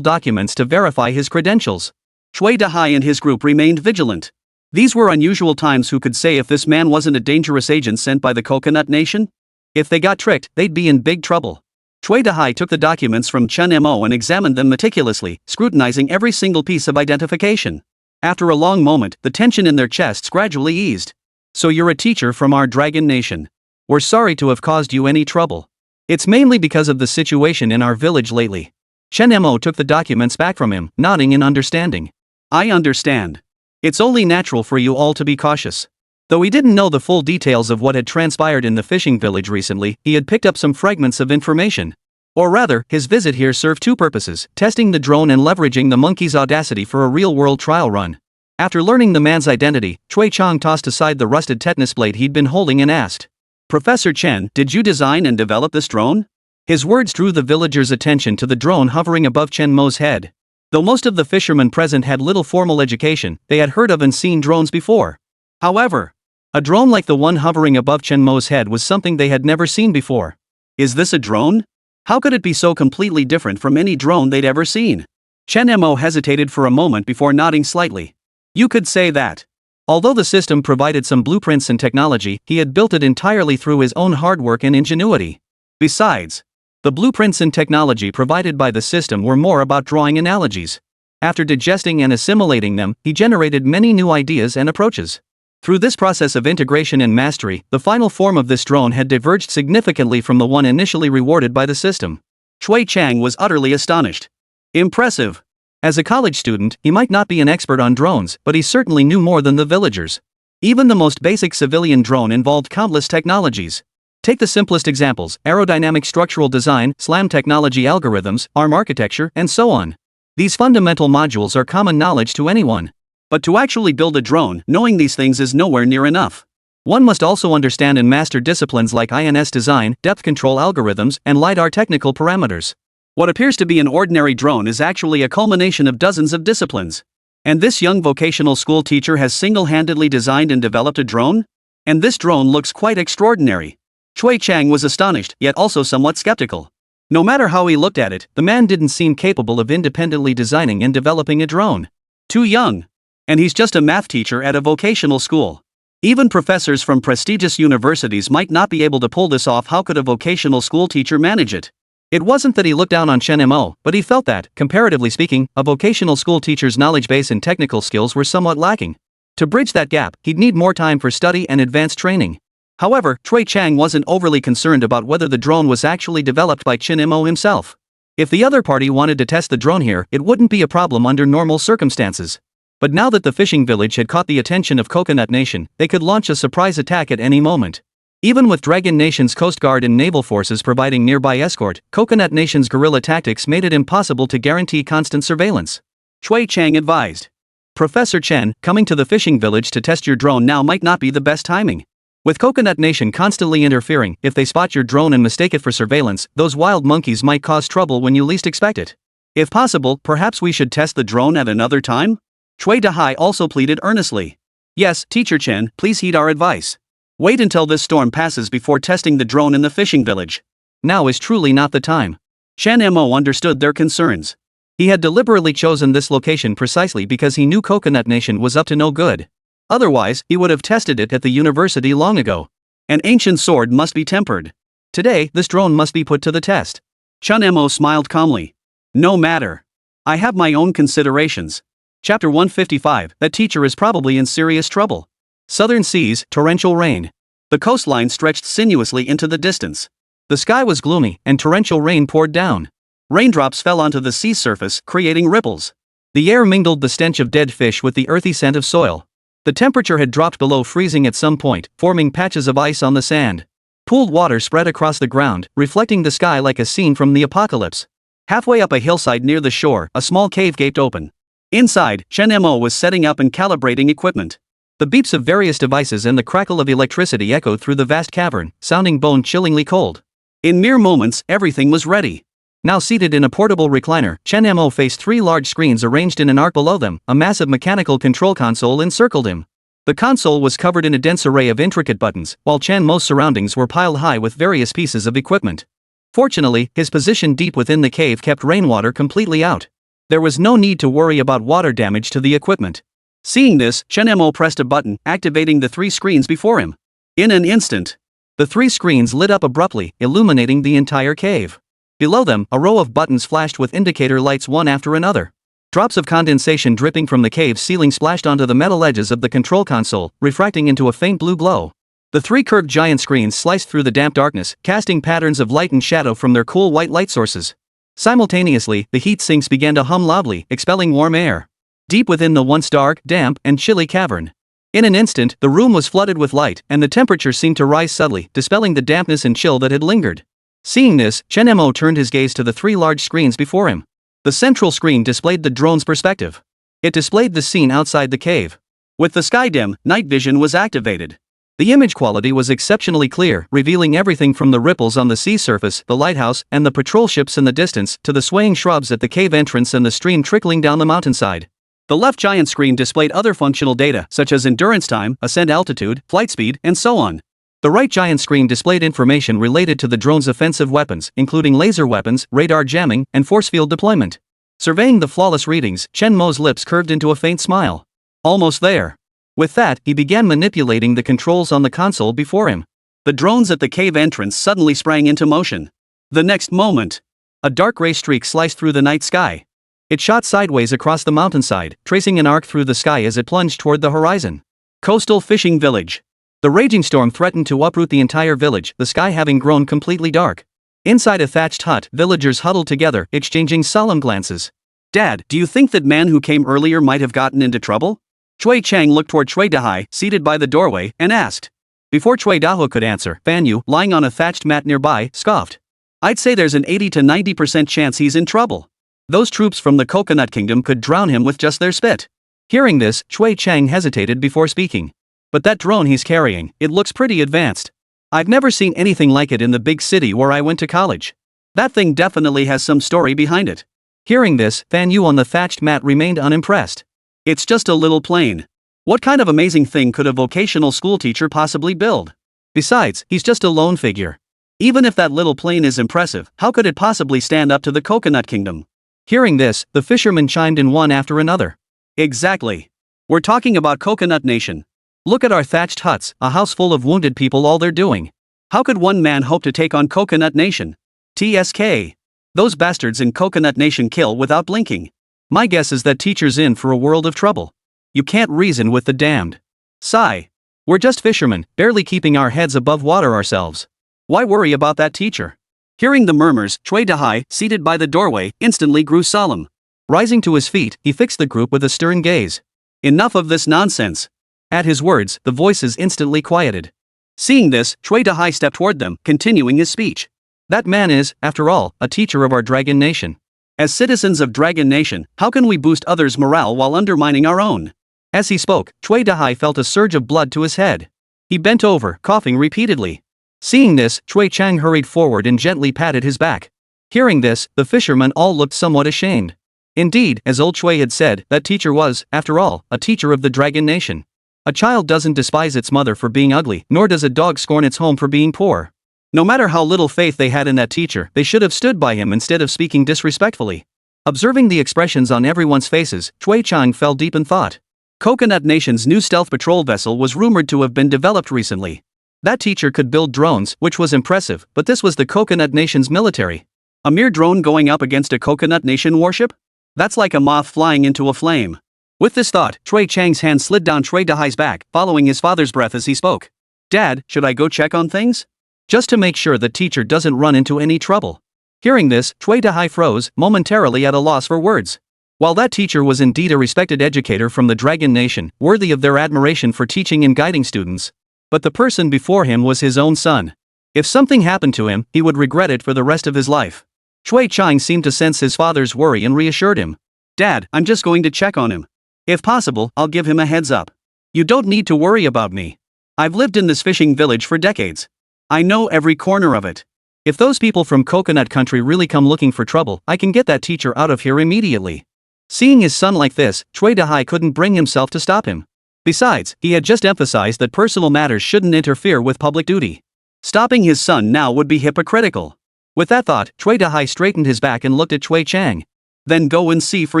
documents to verify his credentials. Chui Dahai and his group remained vigilant. These were unusual times. Who could say if this man wasn't a dangerous agent sent by the Coconut Nation? If they got tricked, they'd be in big trouble. Chui Dahai took the documents from Chen Mo and examined them meticulously, scrutinizing every single piece of identification. After a long moment, the tension in their chests gradually eased. So you're a teacher from our Dragon Nation. We're sorry to have caused you any trouble. It's mainly because of the situation in our village lately. Chen Mo took the documents back from him, nodding in understanding. I understand. It's only natural for you all to be cautious. Though he didn't know the full details of what had transpired in the fishing village recently, he had picked up some fragments of information. Or rather, his visit here served two purposes: testing the drone and leveraging the monkey's audacity for a real-world trial run. After learning the man's identity, Chui Chang tossed aside the rusted tetanus blade he'd been holding and asked, Professor Chen, did you design and develop this drone? His words drew the villagers' attention to the drone hovering above Chen Mo's head. Though most of the fishermen present had little formal education, they had heard of and seen drones before. However, a drone like the one hovering above Chen Mo's head was something they had never seen before. Is this a drone? How could it be so completely different from any drone they'd ever seen? Chen Mo hesitated for a moment before nodding slightly. You could say that. Although the system provided some blueprints and technology, he had built it entirely through his own hard work and ingenuity. Besides, the blueprints and technology provided by the system were more about drawing analogies. After digesting and assimilating them, he generated many new ideas and approaches. Through this process of integration and mastery, the final form of this drone had diverged significantly from the one initially rewarded by the system. Chui Chang was utterly astonished. Impressive. As a college student, he might not be an expert on drones, but he certainly knew more than the villagers. Even the most basic civilian drone involved countless technologies. Take the simplest examples: aerodynamic structural design, SLAM technology algorithms, ARM architecture, and so on. These fundamental modules are common knowledge to anyone. But to actually build a drone, knowing these things is nowhere near enough. One must also understand and master disciplines like INS design, depth control algorithms, and LiDAR technical parameters. What appears to be an ordinary drone is actually a culmination of dozens of disciplines. And this young vocational school teacher has single-handedly designed and developed a drone? And this drone looks quite extraordinary. Chui Chang was astonished, yet also somewhat skeptical. No matter how he looked at it, the man didn't seem capable of independently designing and developing a drone. Too young. And he's just a math teacher at a vocational school. Even professors from prestigious universities might not be able to pull this off. How could a vocational school teacher manage it? It wasn't that he looked down on Chen Mo, but he felt that, comparatively speaking, a vocational school teacher's knowledge base and technical skills were somewhat lacking. To bridge that gap, he'd need more time for study and advanced training. However, Chui Chang wasn't overly concerned about whether the drone was actually developed by Chen Mo himself. If the other party wanted to test the drone here, it wouldn't be a problem under normal circumstances. But now that the fishing village had caught the attention of Coconut Nation, they could launch a surprise attack at any moment. Even with Dragon Nation's Coast Guard and naval forces providing nearby escort, Coconut Nation's guerrilla tactics made it impossible to guarantee constant surveillance. Chui Chang advised. Professor Chen, coming to the fishing village to test your drone now might not be the best timing. With Coconut Nation constantly interfering, if they spot your drone and mistake it for surveillance, those wild monkeys might cause trouble when you least expect it. If possible, perhaps we should test the drone at another time? Chui Dahai also pleaded earnestly. Yes, Teacher Chen, please heed our advice. Wait until this storm passes before testing the drone in the fishing village. Now is truly not the time. Chen Mo understood their concerns. He had deliberately chosen this location precisely because he knew Coconut Nation was up to no good. Otherwise, he would have tested it at the university long ago. An ancient sword must be tempered. Today, this drone must be put to the test. Chen Mo smiled calmly. No matter. I have my own considerations. Chapter 155. That teacher is probably in serious trouble. Southern seas, torrential rain. The coastline stretched sinuously into the distance. The sky was gloomy, and torrential rain poured down. Raindrops fell onto the sea surface, creating ripples. The air mingled the stench of dead fish with the earthy scent of soil. The temperature had dropped below freezing at some point, forming patches of ice on the sand. Pooled water spread across the ground, reflecting the sky like a scene from the apocalypse. Halfway up a hillside near the shore, a small cave gaped open. Inside, Chen Mo was setting up and calibrating equipment. The beeps of various devices and the crackle of electricity echoed through the vast cavern, sounding bone-chillingly cold. In mere moments, everything was ready. Now seated in a portable recliner, Chen Mo faced three large screens arranged in an arc below them. A massive mechanical control console encircled him. The console was covered in a dense array of intricate buttons, while Chen Mo's surroundings were piled high with various pieces of equipment. Fortunately, his position deep within the cave kept rainwater completely out. There was no need to worry about water damage to the equipment. Seeing this, Chen Mo pressed a button, activating the three screens before him. In an instant, the three screens lit up abruptly, illuminating the entire cave. Below them, a row of buttons flashed with indicator lights one after another. Drops of condensation dripping from the cave's ceiling splashed onto the metal edges of the control console, refracting into a faint blue glow. The three curved giant screens sliced through the damp darkness, casting patterns of light and shadow from their cool white light sources. Simultaneously, the heat sinks began to hum loudly, expelling warm air. Deep within the once dark, damp, and chilly cavern. In an instant, the room was flooded with light, and the temperature seemed to rise subtly, dispelling the dampness and chill that had lingered. Seeing this, Chen Mo turned his gaze to the three large screens before him. The central screen displayed the drone's perspective. It displayed the scene outside the cave. With the sky dim, night vision was activated. The image quality was exceptionally clear, revealing everything from the ripples on the sea surface, the lighthouse, and the patrol ships in the distance, to the swaying shrubs at the cave entrance and the stream trickling down the mountainside. The left giant screen displayed other functional data, such as endurance time, ascent altitude, flight speed, and so on. The right giant screen displayed information related to the drone's offensive weapons, including laser weapons, radar jamming, and force field deployment. Surveying the flawless readings, Chen Mo's lips curved into a faint smile. Almost there. With that, he began manipulating the controls on the console before him. The drones at the cave entrance suddenly sprang into motion. The next moment, a dark gray streak sliced through the night sky. It shot sideways across the mountainside, tracing an arc through the sky as it plunged toward the horizon. Coastal fishing village. The raging storm threatened to uproot the entire village, the sky having grown completely dark. Inside a thatched hut, villagers huddled together, exchanging solemn glances. Dad, do you think that man who came earlier might have gotten into trouble? Chui Chang looked toward Chui Dahai, seated by the doorway, and asked. Before Chui Daho could answer, Fan Yu, lying on a thatched mat nearby, scoffed. I'd say there's an 80 to 90% chance he's in trouble. Those troops from the Coconut Kingdom could drown him with just their spit. Hearing this, Chui Chang hesitated before speaking. But that drone he's carrying, it looks pretty advanced. I've never seen anything like it in the big city where I went to college. That thing definitely has some story behind it. Hearing this, Fan Yu on the thatched mat remained unimpressed. It's just a little plane. What kind of amazing thing could a vocational school teacher possibly build? Besides, he's just a lone figure. Even if that little plane is impressive, how could it possibly stand up to the Coconut Kingdom? Hearing this, the fishermen chimed in one after another. Exactly. We're talking about Coconut Nation. Look at our thatched huts, a house full of wounded people, all they're doing. How could one man hope to take on Coconut Nation? TSK. Those bastards in Coconut Nation kill without blinking. My guess is that teacher's in for a world of trouble. You can't reason with the damned. Sigh. We're just fishermen, barely keeping our heads above water ourselves. Why worry about that teacher? Hearing the murmurs, Chui Dahai, seated by the doorway, instantly grew solemn. Rising to his feet, he fixed the group with a stern gaze. Enough of this nonsense. At his words, the voices instantly quieted. Seeing this, Chui Dahai stepped toward them, continuing his speech. That man is, after all, a teacher of our Dragon Nation. As citizens of Dragon Nation, how can we boost others' morale while undermining our own? As he spoke, Chui Dahai felt a surge of blood to his head. He bent over, coughing repeatedly. Seeing this, Chui Chang hurried forward and gently patted his back. Hearing this, the fishermen all looked somewhat ashamed. Indeed, as old Chui had said, that teacher was, after all, a teacher of the Dragon Nation. A child doesn't despise its mother for being ugly, nor does a dog scorn its home for being poor. No matter how little faith they had in that teacher, they should have stood by him instead of speaking disrespectfully. Observing the expressions on everyone's faces, Chui Chang fell deep in thought. Coconut Nation's new stealth patrol vessel was rumored to have been developed recently. That teacher could build drones, which was impressive, but this was the Coconut Nation's military. A mere drone going up against a Coconut Nation warship? That's like a moth flying into a flame. With this thought, Chui Chang's hand slid down Chui Dahai's back, following his father's breath as he spoke. Dad, should I go check on things? Just to make sure the teacher doesn't run into any trouble. Hearing this, Chui Dahai froze, momentarily at a loss for words. While that teacher was indeed a respected educator from the Dragon Nation, worthy of their admiration for teaching and guiding students, but the person before him was his own son. If something happened to him, he would regret it for the rest of his life. Chui Chang seemed to sense his father's worry and reassured him. Dad, I'm just going to check on him. If possible, I'll give him a heads up. You don't need to worry about me. I've lived in this fishing village for decades. I know every corner of it. If those people from Coconut Country really come looking for trouble, I can get that teacher out of here immediately. Seeing his son like this, Chui Dahai couldn't bring himself to stop him. Besides, he had just emphasized that personal matters shouldn't interfere with public duty. Stopping his son now would be hypocritical. With that thought, Chui Dahai straightened his back and looked at Chui Chang. Then go and see for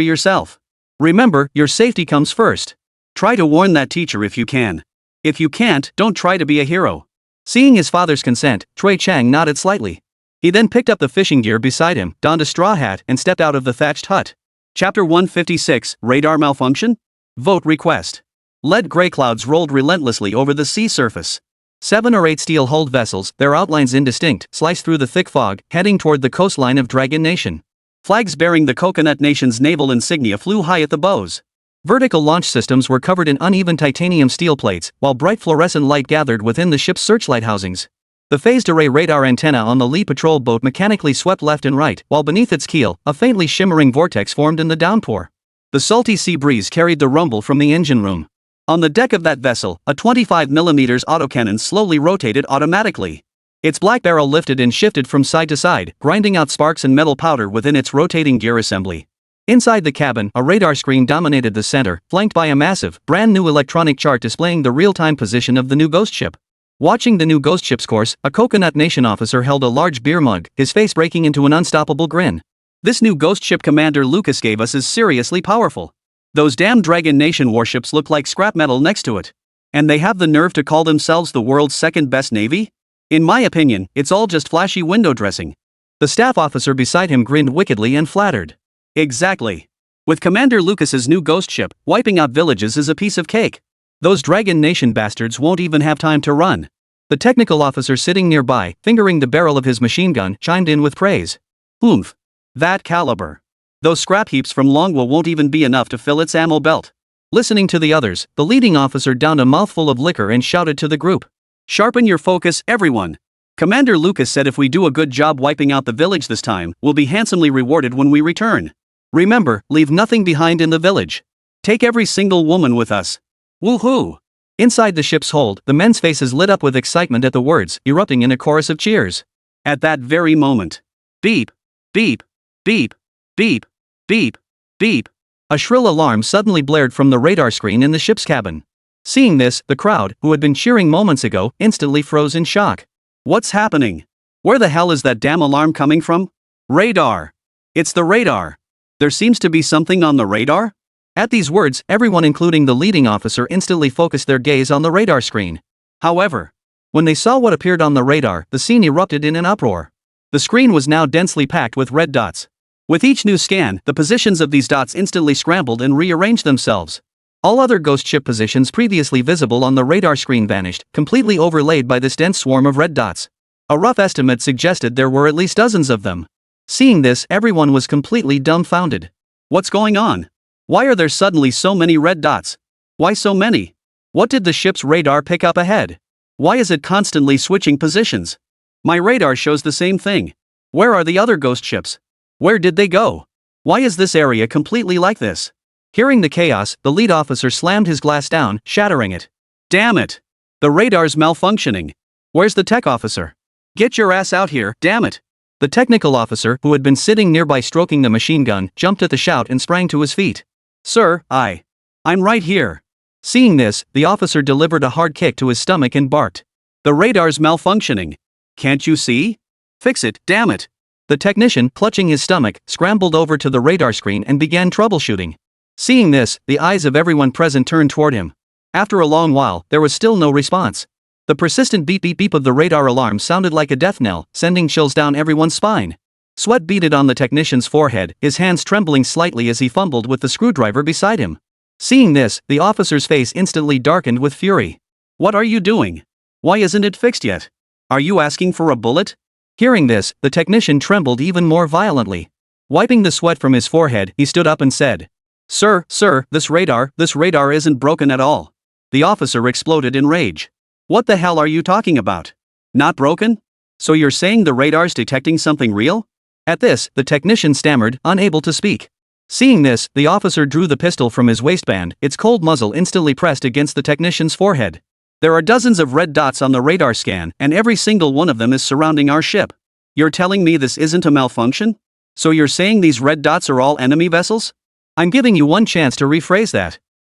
yourself. Remember, your safety comes first. Try to warn that teacher if you can. If you can't, don't try to be a hero. Seeing his father's consent, Chui Chang nodded slightly. He then picked up the fishing gear beside him, donned a straw hat, and stepped out of the thatched hut. Chapter 156, Radar Malfunction? Vote Request. Lead gray clouds rolled relentlessly over the sea surface. 7 or 8 steel-hulled vessels, their outlines indistinct, sliced through the thick fog, heading toward the coastline of Dragon Nation. Flags bearing the Coconut Nation's naval insignia flew high at the bows. Vertical launch systems were covered in uneven titanium steel plates, while bright fluorescent light gathered within the ship's searchlight housings. The phased-array radar antenna on the lee patrol boat mechanically swept left and right, while beneath its keel, a faintly shimmering vortex formed in the downpour. The salty sea breeze carried the rumble from the engine room. On the deck of that vessel, a 25mm autocannon slowly rotated automatically. Its black barrel lifted and shifted from side to side, grinding out sparks and metal powder within its rotating gear assembly. Inside the cabin, a radar screen dominated the center, flanked by a massive, brand-new electronic chart displaying the real-time position of the new ghost ship. Watching the new ghost ship's course, a Coconut Nation officer held a large beer mug, his face breaking into an unstoppable grin. This new ghost ship Commander Lucas gave us is seriously powerful. Those damn Dragon Nation warships look like scrap metal next to it. And they have the nerve to call themselves the world's second-best navy? In my opinion, it's all just flashy window dressing. The staff officer beside him grinned wickedly and flattered. Exactly. With Commander Lucas's new ghost ship, wiping out villages is a piece of cake. Those Dragon Nation bastards won't even have time to run. The technical officer sitting nearby, fingering the barrel of his machine gun, chimed in with praise. Oomph. That caliber. Those scrap heaps from Longguo won't even be enough to fill its ammo belt. Listening to the others, the leading officer downed a mouthful of liquor and shouted to the group. Sharpen your focus, everyone. Commander Lucas said if we do a good job wiping out the village this time, we'll be handsomely rewarded when we return. Remember, leave nothing behind in the village. Take every single woman with us. Woohoo! Inside the ship's hold, the men's faces lit up with excitement at the words, erupting in a chorus of cheers. At that very moment. Beep, beep, beep, beep, beep, beep. A shrill alarm suddenly blared from the radar screen in the ship's cabin. Seeing this, the crowd, who had been cheering moments ago, instantly froze in shock. What's happening? Where the hell is that damn alarm coming from? Radar. It's the radar. There seems to be something on the radar? At these words, everyone including the leading officer instantly focused their gaze on the radar screen. However, when they saw what appeared on the radar, the scene erupted in an uproar. The screen was now densely packed with red dots. With each new scan, the positions of these dots instantly scrambled and rearranged themselves. All other ghost ship positions previously visible on the radar screen vanished, completely overlaid by this dense swarm of red dots. A rough estimate suggested there were at least dozens of them. Seeing this, everyone was completely dumbfounded. What's going on? Why are there suddenly so many red dots? Why so many? What did the ship's radar pick up ahead? Why is it constantly switching positions? My radar shows the same thing. Where are the other ghost ships? Where did they go? Why is this area completely like this? Hearing the chaos, the lead officer slammed his glass down, shattering it. Damn it! The radar's malfunctioning. Where's the tech officer? Get your ass out here, damn it! The technical officer, who had been sitting nearby stroking the machine gun, jumped at the shout and sprang to his feet. Sir, I'm right here. Seeing this, the officer delivered a hard kick to his stomach and barked. The radar's malfunctioning. Can't you see? Fix it, damn it. The technician, clutching his stomach, scrambled over to the radar screen and began troubleshooting. Seeing this, the eyes of everyone present turned toward him. After a long while, there was still no response. The persistent beep beep beep of the radar alarm sounded like a death knell, sending chills down everyone's spine. Sweat beaded on the technician's forehead, his hands trembling slightly as he fumbled with the screwdriver beside him. Seeing this, the officer's face instantly darkened with fury. What are you doing? Why isn't it fixed yet? Are you asking for a bullet? Hearing this, the technician trembled even more violently. Wiping the sweat from his forehead, he stood up and said, Sir, this radar isn't broken at all. The officer exploded in rage. What the hell are you talking about? Not broken? So you're saying the radar's detecting something real? At this, the technician stammered, unable to speak. Seeing this, the officer drew the pistol from his waistband, its cold muzzle instantly pressed against the technician's forehead. There are dozens of red dots on the radar scan, and every single one of them is surrounding our ship. You're telling me this isn't a malfunction? So you're saying these red dots are all enemy vessels? I'm giving you one chance to rephrase that.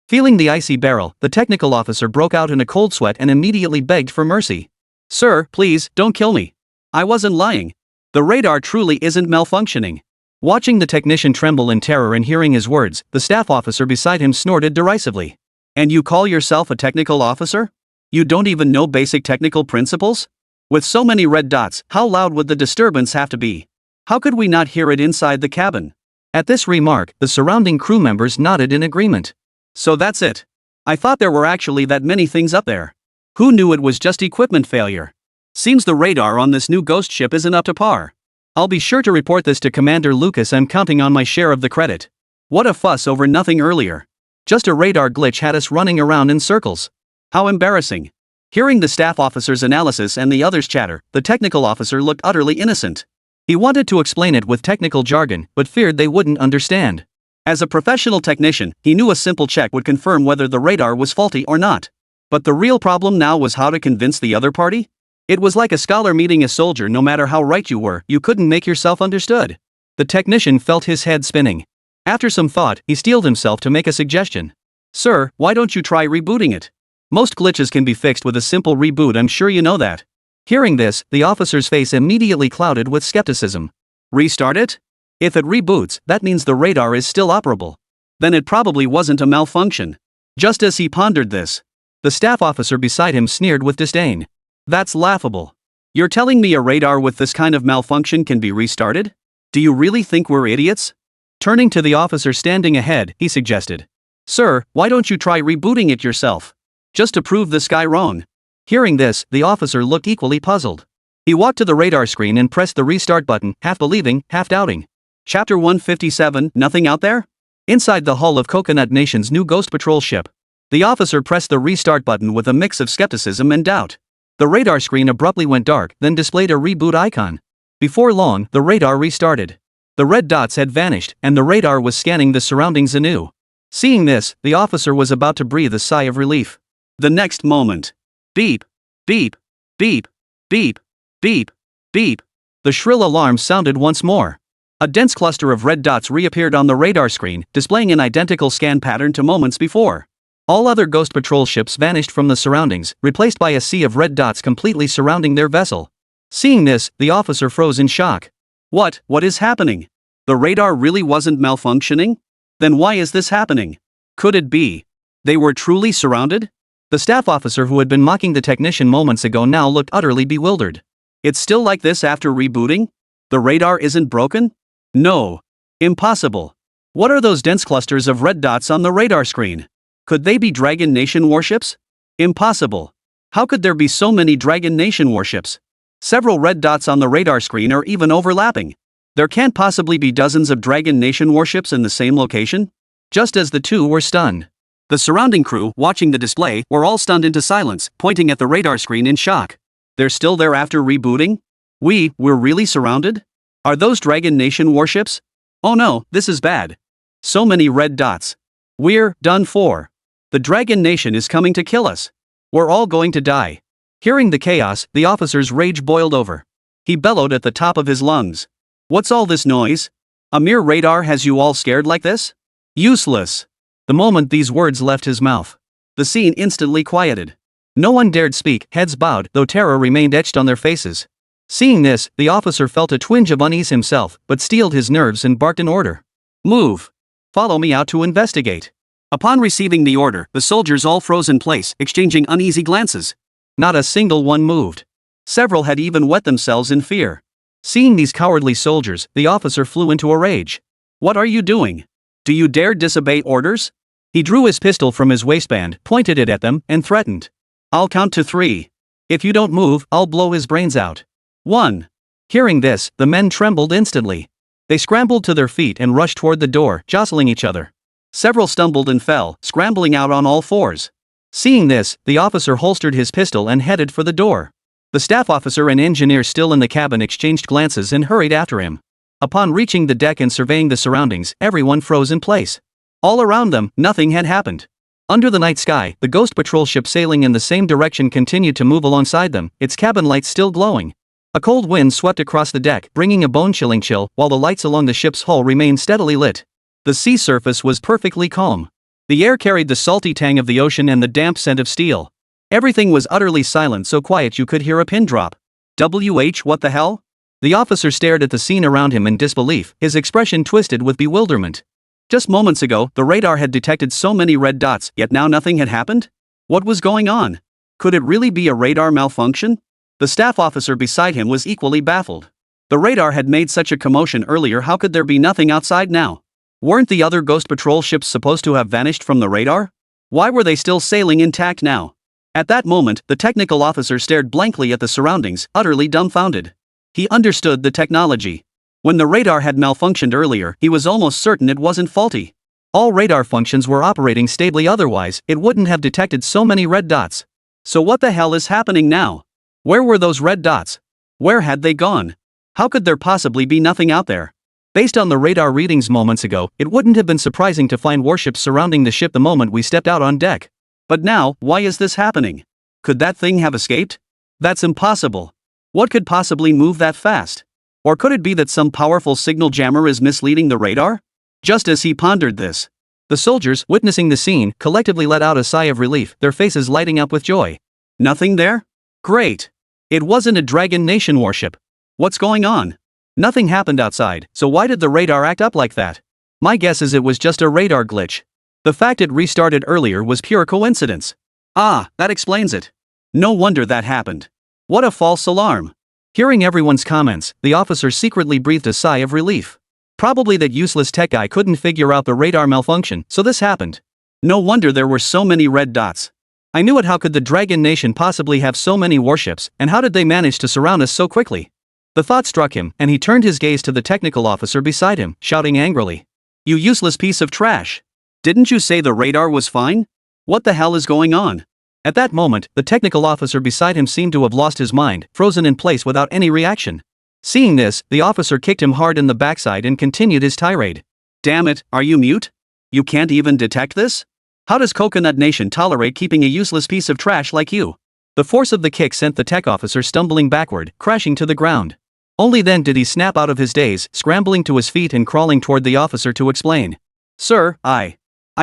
Feeling the icy barrel, the technical officer broke out in a cold sweat and immediately begged for mercy. Sir, please, don't kill me. I wasn't lying. The radar truly isn't malfunctioning. Watching the technician tremble in terror and hearing his words, the staff officer beside him snorted derisively. And you call yourself a technical officer? You don't even know basic technical principles? With so many red dots, how loud would the disturbance have to be? How could we not hear it inside the cabin? At this remark, the surrounding crew members nodded in agreement. So that's it. I thought there were actually that many things up there. Who knew it was just equipment failure? Seems the radar on this new ghost ship isn't up to par. I'll be sure to report this to Commander Lucas. I'm counting on my share of the credit. What a fuss over nothing earlier. Just a radar glitch had us running around in circles. How embarrassing. Hearing the staff officer's analysis and the others' chatter, the technical officer looked utterly innocent. He wanted to explain it with technical jargon, but feared they wouldn't understand. As a professional technician, he knew a simple check would confirm whether the radar was faulty or not. But the real problem now was how to convince the other party? It was like a scholar meeting a soldier. No matter how right you were, you couldn't make yourself understood. The technician felt his head spinning. After some thought, he steeled himself to make a suggestion. Sir, why don't you try rebooting it? Most glitches can be fixed with a simple reboot. I'm sure you know that. Hearing this, the officer's face immediately clouded with skepticism. Restart it? If it reboots, that means the radar is still operable. Then it probably wasn't a malfunction. Just as he pondered this, the staff officer beside him sneered with disdain. That's laughable. You're telling me a radar with this kind of malfunction can be restarted? Do you really think we're idiots? Turning to the officer standing ahead, he suggested. Sir, why don't you try rebooting it yourself? Just to prove this guy wrong. Hearing this, the officer looked equally puzzled. He walked to the radar screen and pressed the restart button, half believing, half doubting. Chapter 157, Nothing Out There? Inside the hull of Coconut Nation's new Ghost Patrol ship. The officer pressed the restart button with a mix of skepticism and doubt. The radar screen abruptly went dark, then displayed a reboot icon. Before long, the radar restarted. The red dots had vanished, and the radar was scanning the surroundings anew. Seeing this, the officer was about to breathe a sigh of relief. The next moment. Beep, beep, beep, beep, beep, beep. The shrill alarm sounded once more. A dense cluster of red dots reappeared on the radar screen, displaying an identical scan pattern to moments before. All other Ghost Patrol ships vanished from the surroundings, replaced by a sea of red dots completely surrounding their vessel. Seeing this, the officer froze in shock. What is happening? The radar really wasn't malfunctioning? Then why is this happening? Could it be they were truly surrounded? The staff officer who had been mocking the technician moments ago now looked utterly bewildered. It's still like this after rebooting? The radar isn't broken? No. Impossible. What are those dense clusters of red dots on the radar screen? Could they be Dragon Nation warships? Impossible. How could there be so many Dragon Nation warships? Several red dots on the radar screen are even overlapping. There can't possibly be dozens of Dragon Nation warships in the same location? Just as the two were stunned. The surrounding crew, watching the display, were all stunned into silence, pointing at the radar screen in shock. They're still there after rebooting? We're really surrounded? Are those Dragon Nation warships? Oh no, this is bad. So many red dots. We're done for. The Dragon Nation is coming to kill us. We're all going to die. Hearing the chaos, the officer's rage boiled over. He bellowed at the top of his lungs. What's all this noise? A mere radar has you all scared like this? Useless. The moment these words left his mouth, the scene instantly quieted. No one dared speak, heads bowed, though terror remained etched on their faces. Seeing this, the officer felt a twinge of unease himself, but steeled his nerves and barked an order. Move. Follow me out to investigate. Upon receiving the order, the soldiers all froze in place, exchanging uneasy glances. Not a single one moved. Several had even wet themselves in fear. Seeing these cowardly soldiers, the officer flew into a rage. What are you doing? Do you dare disobey orders? He drew his pistol from his waistband, pointed it at them, and threatened. I'll count to 3. If you don't move, I'll blow his brains out. 1. Hearing this, the men trembled instantly. They scrambled to their feet and rushed toward the door, jostling each other. Several stumbled and fell, scrambling out on all fours. Seeing this, the officer holstered his pistol and headed for the door. The staff officer and engineer still in the cabin exchanged glances and hurried after him. Upon reaching the deck and surveying the surroundings, everyone froze in place. All around them, nothing had happened. Under the night sky, the ghost patrol ship sailing in the same direction continued to move alongside them, its cabin lights still glowing. A cold wind swept across the deck, bringing a bone-chilling chill, while the lights along the ship's hull remained steadily lit. The sea surface was perfectly calm. The air carried the salty tang of the ocean and the damp scent of steel. Everything was utterly silent, so quiet you could hear a pin drop. What the hell? The officer stared at the scene around him in disbelief, his expression twisted with bewilderment. Just moments ago, the radar had detected so many red dots, yet now nothing had happened? What was going on? Could it really be a radar malfunction? The staff officer beside him was equally baffled. The radar had made such a commotion earlier, how could there be nothing outside now? Weren't the other ghost patrol ships supposed to have vanished from the radar? Why were they still sailing intact now? At that moment, the technical officer stared blankly at the surroundings, utterly dumbfounded. He understood the technology. When the radar had malfunctioned earlier, he was almost certain it wasn't faulty. All radar functions were operating stably, otherwise, it wouldn't have detected so many red dots. So what the hell is happening now? Where were those red dots? Where had they gone? How could there possibly be nothing out there? Based on the radar readings moments ago, it wouldn't have been surprising to find warships surrounding the ship the moment we stepped out on deck. But now, why is this happening? Could that thing have escaped? That's impossible. What could possibly move that fast? Or could it be that some powerful signal jammer is misleading the radar? Just as he pondered this, the soldiers, witnessing the scene, collectively let out a sigh of relief, their faces lighting up with joy. Nothing there? Great. It wasn't a Dragon Nation warship. What's going on? Nothing happened outside, so why did the radar act up like that? My guess is it was just a radar glitch. The fact it restarted earlier was pure coincidence. Ah, that explains it. No wonder that happened. What a false alarm. Hearing everyone's comments, the officer secretly breathed a sigh of relief. Probably that useless tech guy couldn't figure out the radar malfunction, so this happened. No wonder there were so many red dots. I knew it. How could the Dragon Nation possibly have so many warships, and how did they manage to surround us so quickly? The thought struck him, and he turned his gaze to the technical officer beside him, shouting angrily. You useless piece of trash! Didn't you say the radar was fine? What the hell is going on? At that moment, the technical officer beside him seemed to have lost his mind, frozen in place without any reaction. Seeing this, the officer kicked him hard in the backside and continued his tirade. Damn it, are you mute? You can't even detect this? How does Coconut Nation tolerate keeping a useless piece of trash like you? The force of the kick sent the tech officer stumbling backward, crashing to the ground. Only then did he snap out of his daze, scrambling to his feet and crawling toward the officer to explain. Sir, I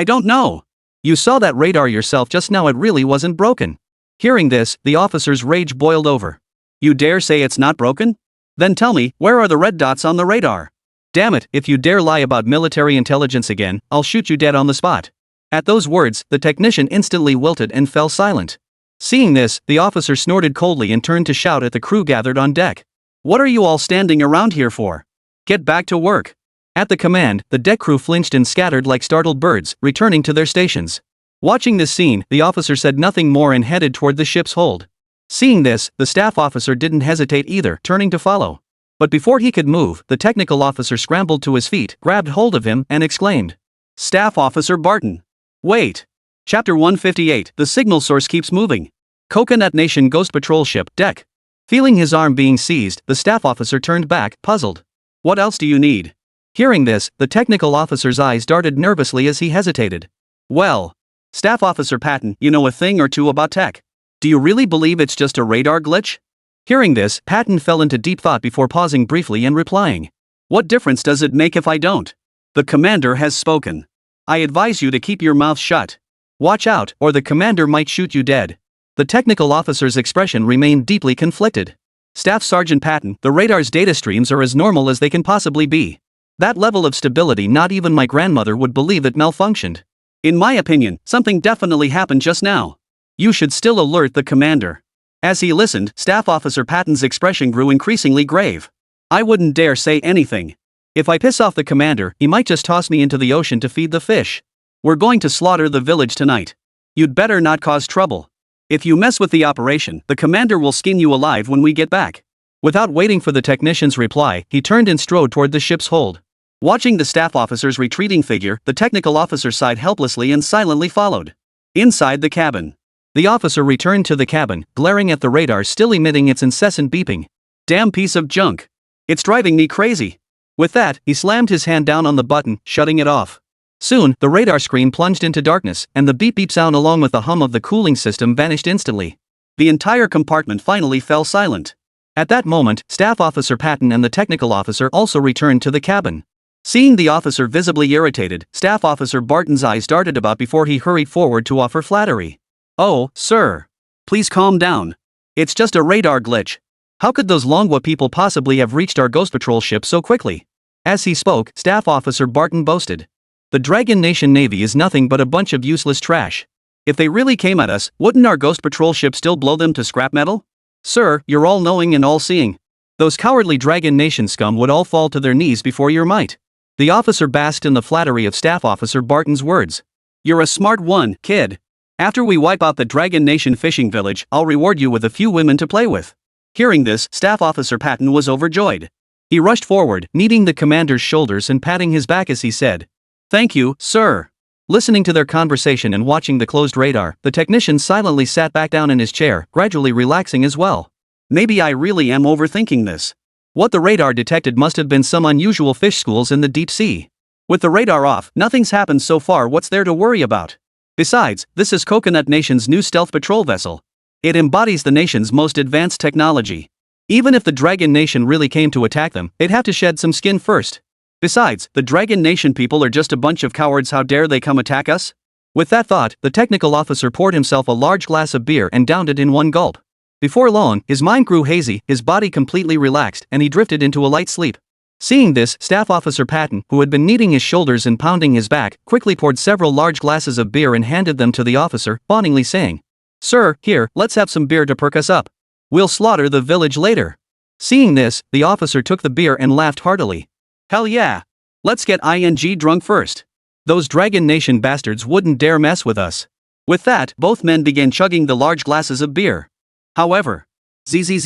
don't know. You saw that radar yourself just now, it really wasn't broken. Hearing this, the officer's rage boiled over. You dare say it's not broken? Then tell me, where are the red dots on the radar? Damn it, if you dare lie about military intelligence again, I'll shoot you dead on the spot. At those words, the technician instantly wilted and fell silent. Seeing this, the officer snorted coldly and turned to shout at the crew gathered on deck. What are you all standing around here for? Get back to work. At the command, the deck crew flinched and scattered like startled birds, returning to their stations. Watching this scene, the officer said nothing more and headed toward the ship's hold. Seeing this, the staff officer didn't hesitate either, turning to follow. But before he could move, the technical officer scrambled to his feet, grabbed hold of him, and exclaimed. Staff Officer Barton. Wait. Chapter 158, The signal source keeps moving. Coconut Nation Ghost Patrol Ship, deck. Feeling his arm being seized, the staff officer turned back, puzzled. What else do you need? Hearing this, the technical officer's eyes darted nervously as he hesitated. Well, Staff Officer Patton, you know a thing or two about tech. Do you really believe it's just a radar glitch? Hearing this, Patton fell into deep thought before pausing briefly and replying. What difference does it make if I don't? The commander has spoken. I advise you to keep your mouth shut. Watch out, or the commander might shoot you dead. The technical officer's expression remained deeply conflicted. Staff Sergeant Patton, the radar's data streams are as normal as they can possibly be. That level of stability, not even my grandmother would believe it malfunctioned. In my opinion, something definitely happened just now. You should still alert the commander. As he listened, Staff Officer Patton's expression grew increasingly grave. I wouldn't dare say anything. If I piss off the commander, he might just toss me into the ocean to feed the fish. We're going to slaughter the village tonight. You'd better not cause trouble. If you mess with the operation, the commander will skin you alive when we get back. Without waiting for the technician's reply, he turned and strode toward the ship's hold. Watching the staff officer's retreating figure, the technical officer sighed helplessly and silently followed. Inside the cabin. The officer returned to the cabin, glaring at the radar still emitting its incessant beeping. Damn piece of junk. It's driving me crazy. With that, he slammed his hand down on the button, shutting it off. Soon, the radar screen plunged into darkness, and the beep-beep sound along with the hum of the cooling system vanished instantly. The entire compartment finally fell silent. At that moment, Staff Officer Patton and the technical officer also returned to the cabin. Seeing the officer visibly irritated, Staff Officer Barton's eyes darted about before he hurried forward to offer flattery. Oh, sir. Please calm down. It's just a radar glitch. How could those Longguo people possibly have reached our Ghost Patrol ship so quickly? As he spoke, Staff Officer Barton boasted. The Dragon Nation Navy is nothing but a bunch of useless trash. If they really came at us, wouldn't our Ghost Patrol ship still blow them to scrap metal? Sir, you're all-knowing and all-seeing. Those cowardly Dragon Nation scum would all fall to their knees before your might. The officer basked in the flattery of Staff Officer Barton's words. You're a smart one, kid. After we wipe out the Dragon Nation fishing village, I'll reward you with a few women to play with. Hearing this, Staff Officer Patton was overjoyed. He rushed forward, kneading the commander's shoulders and patting his back as he said, "Thank you, sir." Listening to their conversation and watching the closed radar, the technician silently sat back down in his chair, gradually relaxing as well. Maybe I really am overthinking this. What the radar detected must have been some unusual fish schools in the deep sea. With the radar off, nothing's happened so far. What's there to worry about? Besides, this is Coconut Nation's new stealth patrol vessel. It embodies the nation's most advanced technology. Even if the Dragon Nation really came to attack them, they'd have to shed some skin first. Besides, the Dragon Nation people are just a bunch of cowards. How dare they come attack us? With that thought, the technical officer poured himself a large glass of beer and downed it in one gulp. Before long, his mind grew hazy, his body completely relaxed, and he drifted into a light sleep. Seeing this, Staff Officer Patton, who had been kneading his shoulders and pounding his back, quickly poured several large glasses of beer and handed them to the officer, fawningly saying, "Sir, here, let's have some beer to perk us up. We'll slaughter the village later." Seeing this, the officer took the beer and laughed heartily. Hell yeah! Let's get drunk first. Those Dragon Nation bastards wouldn't dare mess with us. With that, both men began chugging the large glasses of beer. However, before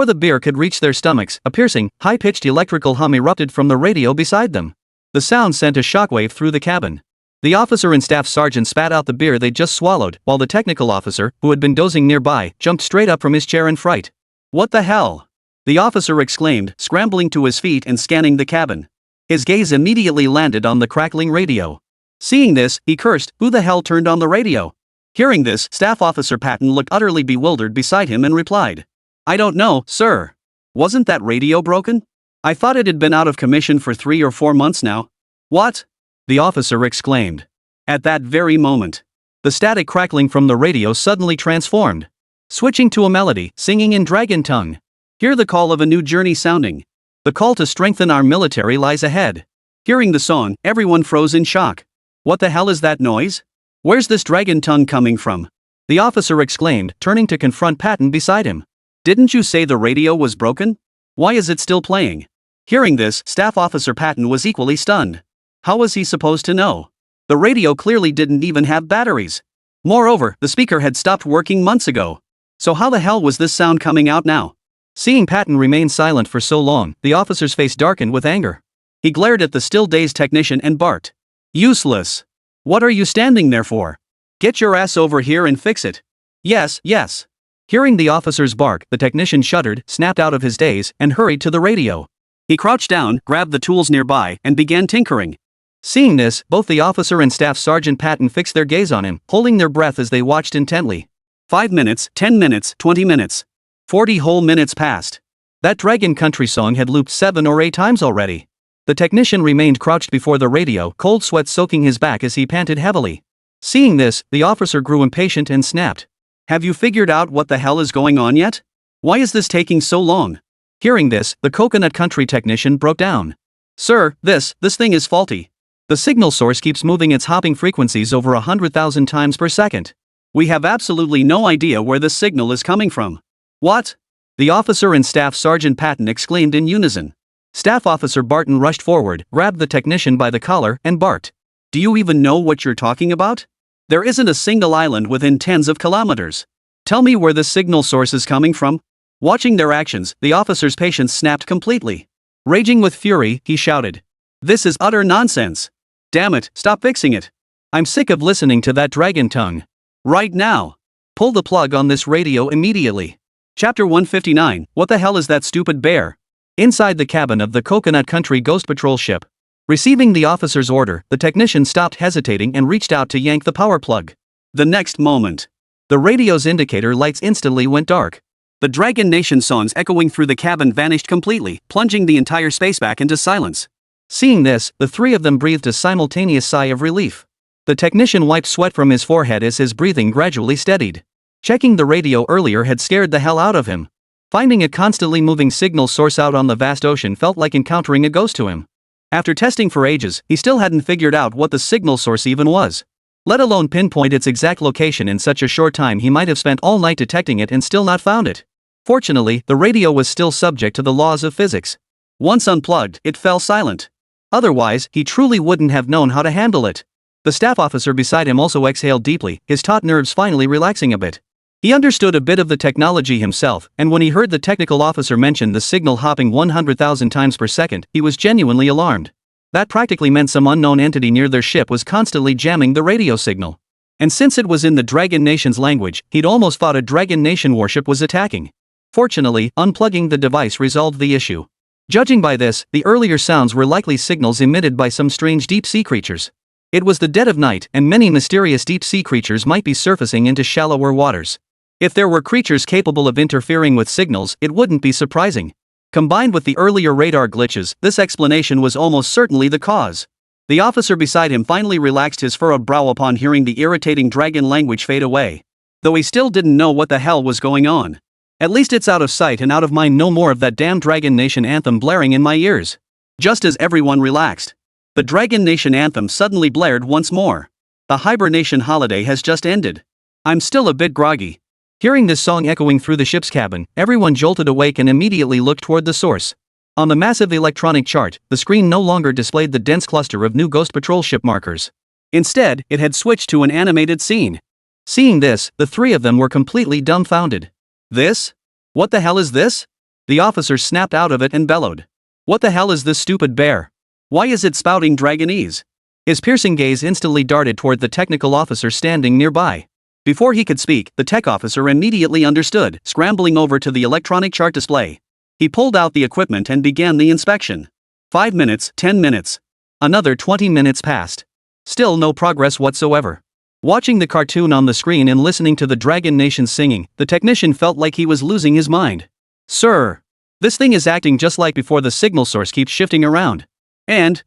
the beer could reach their stomachs, a piercing, high-pitched electrical hum erupted from the radio beside them. The sound sent a shockwave through the cabin. The officer and staff sergeant spat out the beer they'd just swallowed, while the technical officer, who had been dozing nearby, jumped straight up from his chair in fright. "What the hell?" the officer exclaimed, scrambling to his feet and scanning the cabin. His gaze immediately landed on the crackling radio. Seeing this, he cursed, "Who the hell turned on the radio?" Hearing this, Staff Officer Patton looked utterly bewildered beside him and replied, "I don't know, sir. Wasn't that radio broken? I thought it had been out of commission for 3 or 4 months now." "What?" the officer exclaimed. At that very moment, the static crackling from the radio suddenly transformed, switching to a melody, singing in dragon tongue. "Hear the call of a new journey sounding. The call to strengthen our military lies ahead." Hearing the song, everyone froze in shock. "What the hell is that noise? Where's this dragon tongue coming from?" the officer exclaimed, turning to confront Patton beside him. "Didn't you say the radio was broken? Why is it still playing?" Hearing this, Staff Officer Patton was equally stunned. How was he supposed to know? The radio clearly didn't even have batteries. Moreover, the speaker had stopped working months ago. So how the hell was this sound coming out now? Seeing Patton remain silent for so long, the officer's face darkened with anger. He glared at the still-dazed technician and barked, "Useless! What are you standing there for? Get your ass over here and fix it." "Yes, yes." Hearing the officer's bark, the technician shuddered, snapped out of his daze, and hurried to the radio. He crouched down, grabbed the tools nearby, and began tinkering. Seeing this, both the officer and Staff Sergeant Patton fixed their gaze on him, holding their breath as they watched intently. 5 minutes, 10 minutes, 20 minutes. 40 whole minutes passed. That Dragon Country song had looped 7 or 8 times already. The technician remained crouched before the radio, cold sweat soaking his back as he panted heavily. Seeing this, the officer grew impatient and snapped. Have you figured out what the hell is going on yet? Why is this taking so long? Hearing this, the Coconut Country technician broke down. Sir, this thing is faulty. The signal source keeps moving its hopping frequencies over 100,000 times per second. We have absolutely no idea where this signal is coming from. What? The officer and Staff Sergeant Patton exclaimed in unison. Staff Officer Barton rushed forward, grabbed the technician by the collar, and barked. Do you even know what you're talking about? There isn't a single island within tens of kilometers. Tell me where the signal source is coming from. Watching their actions, the officer's patience snapped completely. Raging with fury, he shouted. This is utter nonsense. Damn it, stop fixing it. I'm sick of listening to that dragon tongue. Right now. Pull the plug on this radio immediately. Chapter 159, What the hell is that stupid bear? Inside the cabin of the Coconut Country Ghost Patrol ship. Receiving the officer's order, the technician stopped hesitating and reached out to yank the power plug. The next moment, the radio's indicator lights instantly went dark. The Dragon Nation songs echoing through the cabin vanished completely, plunging the entire space back into silence. Seeing this, the three of them breathed a simultaneous sigh of relief. The technician wiped sweat from his forehead as his breathing gradually steadied. Checking the radio earlier had scared the hell out of him. Finding a constantly moving signal source out on the vast ocean felt like encountering a ghost to him. After testing for ages, he still hadn't figured out what the signal source even was. Let alone pinpoint its exact location in such a short time. He might have spent all night detecting it and still not found it. Fortunately, the radio was still subject to the laws of physics. Once unplugged, it fell silent. Otherwise, he truly wouldn't have known how to handle it. The staff officer beside him also exhaled deeply, his taut nerves finally relaxing a bit. He understood a bit of the technology himself, and when he heard the technical officer mention the signal hopping 100,000 times per second, he was genuinely alarmed. That practically meant some unknown entity near their ship was constantly jamming the radio signal. And since it was in the Dragon Nation's language, he'd almost thought a Dragon Nation warship was attacking. Fortunately, unplugging the device resolved the issue. Judging by this, the earlier sounds were likely signals emitted by some strange deep-sea creatures. It was the dead of night, and many mysterious deep-sea creatures might be surfacing into shallower waters. If there were creatures capable of interfering with signals, it wouldn't be surprising. Combined with the earlier radar glitches, this explanation was almost certainly the cause. The officer beside him finally relaxed his furrowed brow upon hearing the irritating dragon language fade away. Though he still didn't know what the hell was going on. At least it's out of sight and out of mind. No more of that damn Dragon Nation anthem blaring in my ears. Just as everyone relaxed, the Dragon Nation anthem suddenly blared once more. The hibernation holiday has just ended. I'm still a bit groggy. Hearing this song echoing through the ship's cabin, everyone jolted awake and immediately looked toward the source. On the massive electronic chart, the screen no longer displayed the dense cluster of new Ghost Patrol ship markers. Instead, it had switched to an animated scene. Seeing this, the three of them were completely dumbfounded. This? What the hell is this? The officer snapped out of it and bellowed. What the hell is this stupid bear? Why is it spouting Dragonese? His piercing gaze instantly darted toward the technical officer standing nearby. Before he could speak, the tech officer immediately understood, scrambling over to the electronic chart display. He pulled out the equipment and began the inspection. 5 minutes, 10 minutes. Another 20 minutes passed. Still no progress whatsoever. Watching the cartoon on the screen and listening to the Dragon Nation singing, the technician felt like he was losing his mind. Sir! This thing is acting just like before. The signal source keeps shifting around. And,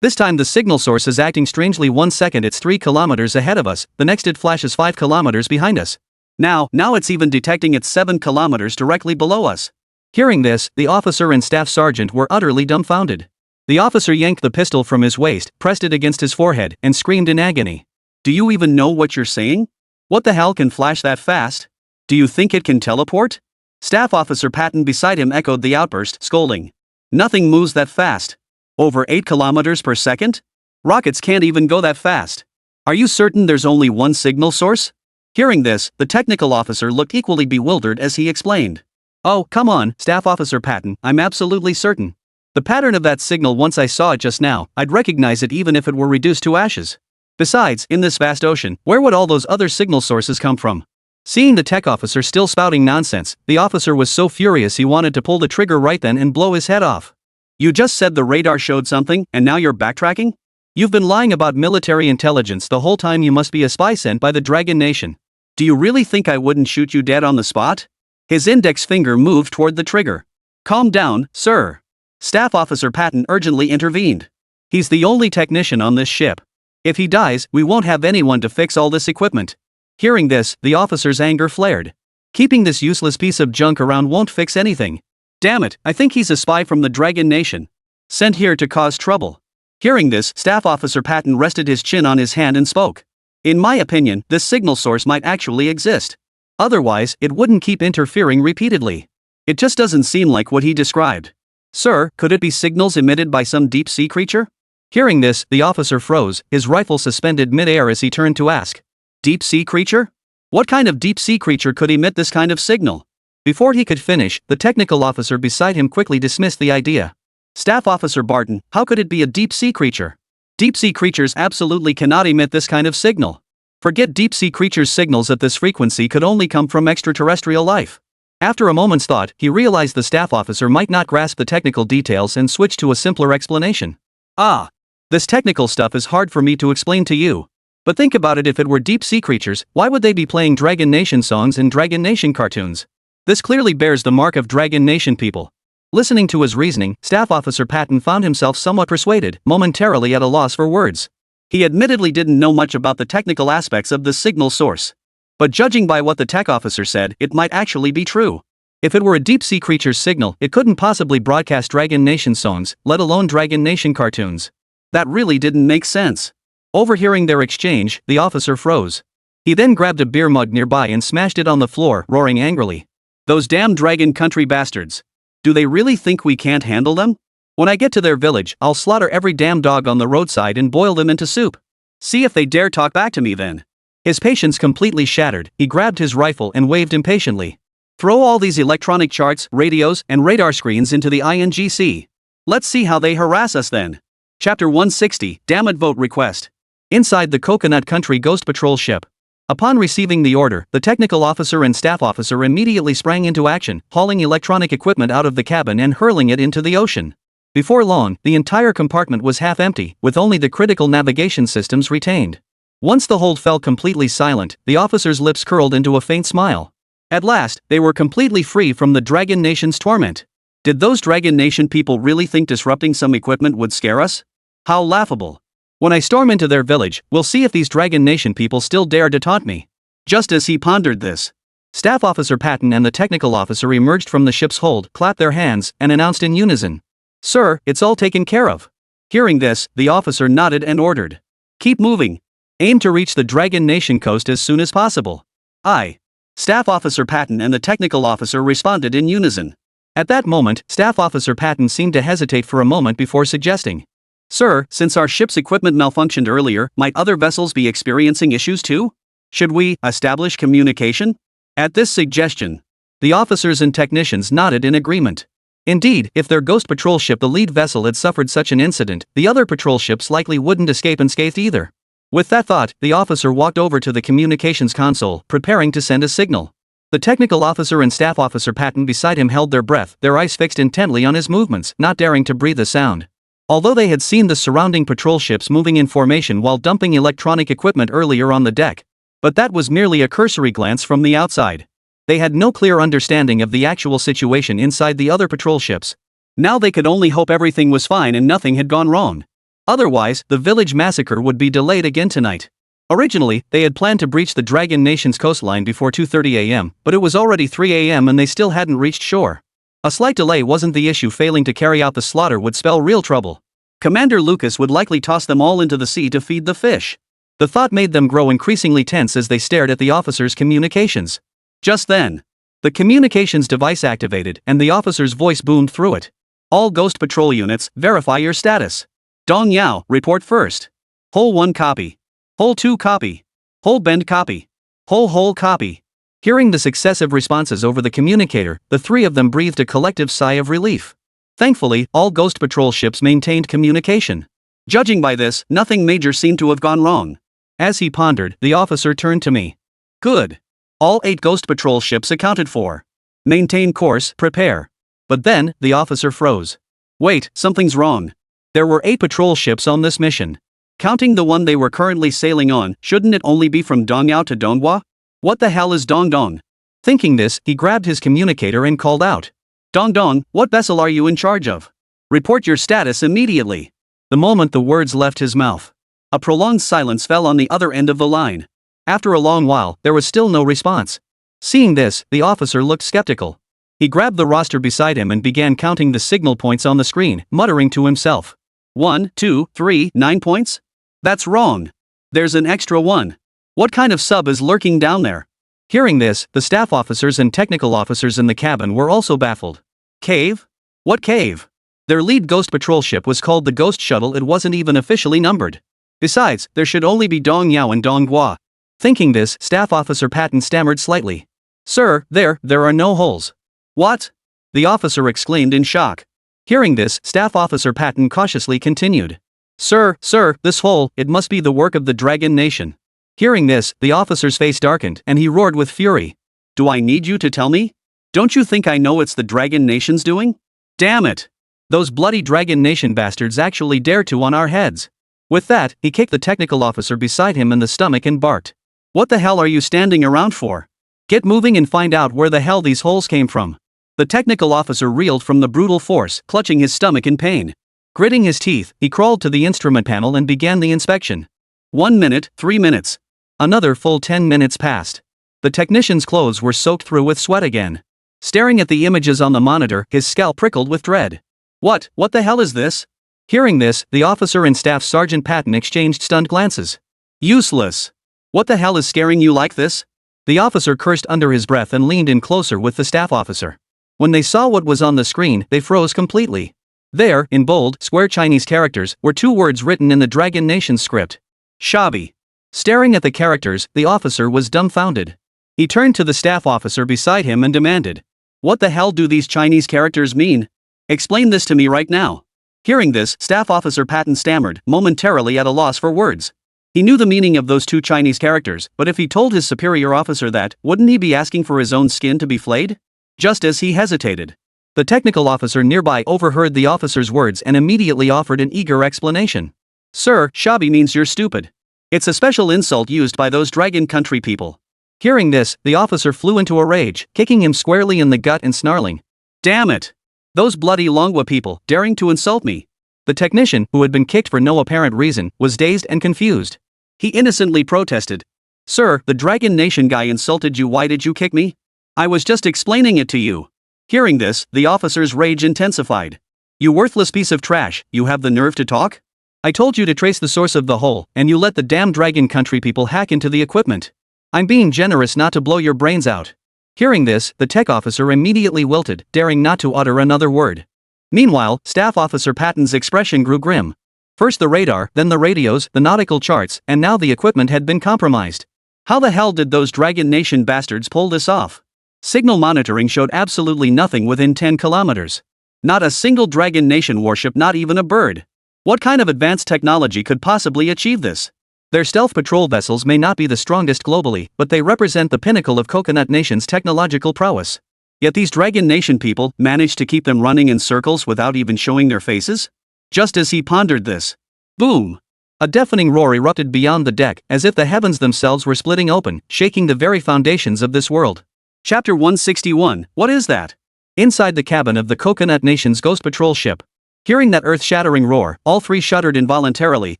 this time the signal source is acting strangely. 1 second it's 3 kilometers ahead of us, the next it flashes 5 kilometers behind us. Now it's even detecting it's 7 kilometers directly below us. Hearing this, the officer and staff sergeant were utterly dumbfounded. The officer yanked the pistol from his waist, pressed it against his forehead, and screamed in agony. Do you even know what you're saying? What the hell can flash that fast? Do you think it can teleport? Staff Officer Patton beside him echoed the outburst, scolding. Nothing moves that fast. Over 8 kilometers per second? Rockets can't even go that fast. Are you certain there's only one signal source? Hearing this, the technical officer looked equally bewildered as he explained. Oh, come on, Staff Officer Patton, I'm absolutely certain. The pattern of that signal, once I saw it just now, I'd recognize it even if it were reduced to ashes. Besides, in this vast ocean, where would all those other signal sources come from? Seeing the tech officer still spouting nonsense, the officer was so furious he wanted to pull the trigger right then and blow his head off. You just said the radar showed something, and now you're backtracking? You've been lying about military intelligence the whole time. You must be a spy sent by the Dragon Nation. Do you really think I wouldn't shoot you dead on the spot? His index finger moved toward the trigger. Calm down, sir. Staff Officer Patton urgently intervened. He's the only technician on this ship. If he dies, we won't have anyone to fix all this equipment. Hearing this, the officer's anger flared. Keeping this useless piece of junk around won't fix anything. Damn it, I think he's a spy from the Dragon Nation. Sent here to cause trouble. Hearing this, Staff Officer Patton rested his chin on his hand and spoke. In my opinion, this signal source might actually exist. Otherwise, it wouldn't keep interfering repeatedly. It just doesn't seem like what he described. Sir, could it be signals emitted by some deep-sea creature? Hearing this, the officer froze, his rifle suspended mid-air as he turned to ask. Deep-sea creature? What kind of deep-sea creature could emit this kind of signal? Before he could finish, the technical officer beside him quickly dismissed the idea. Staff Officer Barton, how could it be a deep-sea creature? Deep-sea creatures absolutely cannot emit this kind of signal. Forget deep-sea creatures' signals at this frequency could only come from extraterrestrial life. After a moment's thought, he realized the staff officer might not grasp the technical details and switched to a simpler explanation. Ah. This technical stuff is hard for me to explain to you. But think about it, if it were deep-sea creatures, why would they be playing Dragon Nation songs in Dragon Nation cartoons? This clearly bears the mark of Dragon Nation people. Listening to his reasoning, Staff Officer Patton found himself somewhat persuaded, momentarily at a loss for words. He admittedly didn't know much about the technical aspects of the signal source. But judging by what the tech officer said, it might actually be true. If it were a deep-sea creature's signal, it couldn't possibly broadcast Dragon Nation songs, let alone Dragon Nation cartoons. That really didn't make sense. Overhearing their exchange, the officer froze. He then grabbed a beer mug nearby and smashed it on the floor, roaring angrily. Those damn Dragon Country bastards. Do they really think we can't handle them? When I get to their village, I'll slaughter every damn dog on the roadside and boil them into soup. See if they dare talk back to me then. His patience completely shattered, he grabbed his rifle and waved impatiently. Throw all these electronic charts, radios, and radar screens into the INGC. Let's see how they harass us then. Chapter 160, Damn It Vote Request. Inside the Coconut Country Ghost Patrol ship. Upon receiving the order, the technical officer and staff officer immediately sprang into action, hauling electronic equipment out of the cabin and hurling it into the ocean. Before long, the entire compartment was half empty, with only the critical navigation systems retained. Once the hold fell completely silent, the officer's lips curled into a faint smile. At last, they were completely free from the Dragon Nation's torment. Did those Dragon Nation people really think disrupting some equipment would scare us? How laughable. When I storm into their village, we'll see if these Dragon Nation people still dare to taunt me. Just as he pondered this, Staff Officer Patton and the technical officer emerged from the ship's hold, clapped their hands, and announced in unison. Sir, it's all taken care of. Hearing this, the officer nodded and ordered. Keep moving. Aim to reach the Dragon Nation coast as soon as possible. Aye. Staff Officer Patton and the technical officer responded in unison. At that moment, Staff Officer Patton seemed to hesitate for a moment before suggesting. Sir, since our ship's equipment malfunctioned earlier, might other vessels be experiencing issues too? Should we establish communication? At this suggestion, the officers and technicians nodded in agreement. Indeed, if their Ghost Patrol ship, the lead vessel, had suffered such an incident, the other patrol ships likely wouldn't escape unscathed either. With that thought, the officer walked over to the communications console, preparing to send a signal. The technical officer and staff officer Patton beside him held their breath, their eyes fixed intently on his movements, not daring to breathe a sound. Although they had seen the surrounding patrol ships moving in formation while dumping electronic equipment earlier on the deck. But that was merely a cursory glance from the outside. They had no clear understanding of the actual situation inside the other patrol ships. Now they could only hope everything was fine and nothing had gone wrong. Otherwise, the village massacre would be delayed again tonight. Originally, they had planned to breach the Dragon Nation's coastline before 2:30 a.m., but it was already 3 a.m. and they still hadn't reached shore. A slight delay wasn't the issue, failing to carry out the slaughter would spell real trouble. Commander Lucas would likely toss them all into the sea to feed the fish. The thought made them grow increasingly tense as they stared at the officer's communications. Just then, the communications device activated and the officer's voice boomed through it. All Ghost Patrol units, verify your status. Dong Yao, report first. Hole 1 copy. Hole 2 copy. Hole Bend copy. Hole copy. Hearing the successive responses over the communicator, the three of them breathed a collective sigh of relief. Thankfully, all Ghost Patrol ships maintained communication. Judging by this, nothing major seemed to have gone wrong. As he pondered, the officer turned to me. Good. All 8 Ghost Patrol ships accounted for. Maintain course, prepare. But then, the officer froze. Wait, something's wrong. There were 8 patrol ships on this mission. Counting the one they were currently sailing on, shouldn't it only be from Dongyao to Donghua? What the hell is Dongdong? Thinking this, he grabbed his communicator and called out. Dongdong, what vessel are you in charge of? Report your status immediately. The moment the words left his mouth, A prolonged silence fell on the other end of the line. After a long while, there was still no response. Seeing this, the officer looked skeptical. He grabbed the roster beside him and began counting the signal points on the screen, muttering to himself. 1, 2, 3, 9 points? That's wrong. There's an extra 1. What kind of sub is lurking down there? Hearing this, the staff officers and technical officers in the cabin were also baffled. Cave? What cave? Their lead ghost patrol ship was called the Ghost Shuttle. It wasn't even officially numbered. Besides, there should only be Dong Yao and Dong Gua. Thinking this, Staff Officer Patton stammered slightly. Sir, there are no holes. What? The officer exclaimed in shock. Hearing this, Staff Officer Patton cautiously continued. Sir, this hole, it must be the work of the Dragon Nation. Hearing this, the officer's face darkened and he roared with fury. Do I need you to tell me? Don't you think I know it's the Dragon Nation's doing? Damn it! Those bloody Dragon Nation bastards actually dare to on our heads. With that, he kicked the technical officer beside him in the stomach and barked. What the hell are you standing around for? Get moving and find out where the hell these holes came from. The technical officer reeled from the brutal force, clutching his stomach in pain. Gritting his teeth, he crawled to the instrument panel and began the inspection. 1 minute, 3 minutes. Another full 10 minutes passed. The technician's clothes were soaked through with sweat again. Staring at the images on the monitor, his scalp prickled with dread. What the hell is this? Hearing this, the officer and Staff Sergeant Patton exchanged stunned glances. Useless. What the hell is scaring you like this? The officer cursed under his breath and leaned in closer with the staff officer. When they saw what was on the screen, they froze completely. There, in bold, square Chinese characters, were 2 words written in the Dragon Nation script. Shabi. Staring at the characters, the officer was dumbfounded. He turned to the staff officer beside him and demanded. What the hell do these Chinese characters mean? Explain this to me right now. Hearing this, Staff Officer Patton stammered, momentarily at a loss for words. He knew the meaning of those 2 Chinese characters, but if he told his superior officer that, wouldn't he be asking for his own skin to be flayed? Just as he hesitated, the technical officer nearby overheard the officer's words and immediately offered an eager explanation. Sir, Shabi means you're stupid. It's a special insult used by those Dragon Country people. Hearing this, the officer flew into a rage, kicking him squarely in the gut and snarling. Damn it! Those bloody Longguo people, daring to insult me. The technician, who had been kicked for no apparent reason, was dazed and confused. He innocently protested. Sir, the Dragon Nation guy insulted you. Why did you kick me? I was just explaining it to you. Hearing this, the officer's rage intensified. You worthless piece of trash, you have the nerve to talk? I told you to trace the source of the hole, and you let the damn Dragon Country people hack into the equipment. I'm being generous not to blow your brains out. Hearing this, the tech officer immediately wilted, daring not to utter another word. Meanwhile, Staff Officer Patton's expression grew grim. First the radar, then the radios, the nautical charts, and now the equipment had been compromised. How the hell did those Dragon Nation bastards pull this off? Signal monitoring showed absolutely nothing within 10 kilometers. Not a single Dragon Nation warship, not even a bird. What kind of advanced technology could possibly achieve this? Their stealth patrol vessels may not be the strongest globally, but they represent the pinnacle of Coconut Nation's technological prowess. Yet these Dragon Nation people managed to keep them running in circles without even showing their faces? Just as he pondered this, boom! A deafening roar erupted beyond the deck, as if the heavens themselves were splitting open, shaking the very foundations of this world. Chapter 161, what is that? Inside the cabin of the Coconut Nation's Ghost Patrol ship. Hearing that earth-shattering roar, all 3 shuddered involuntarily,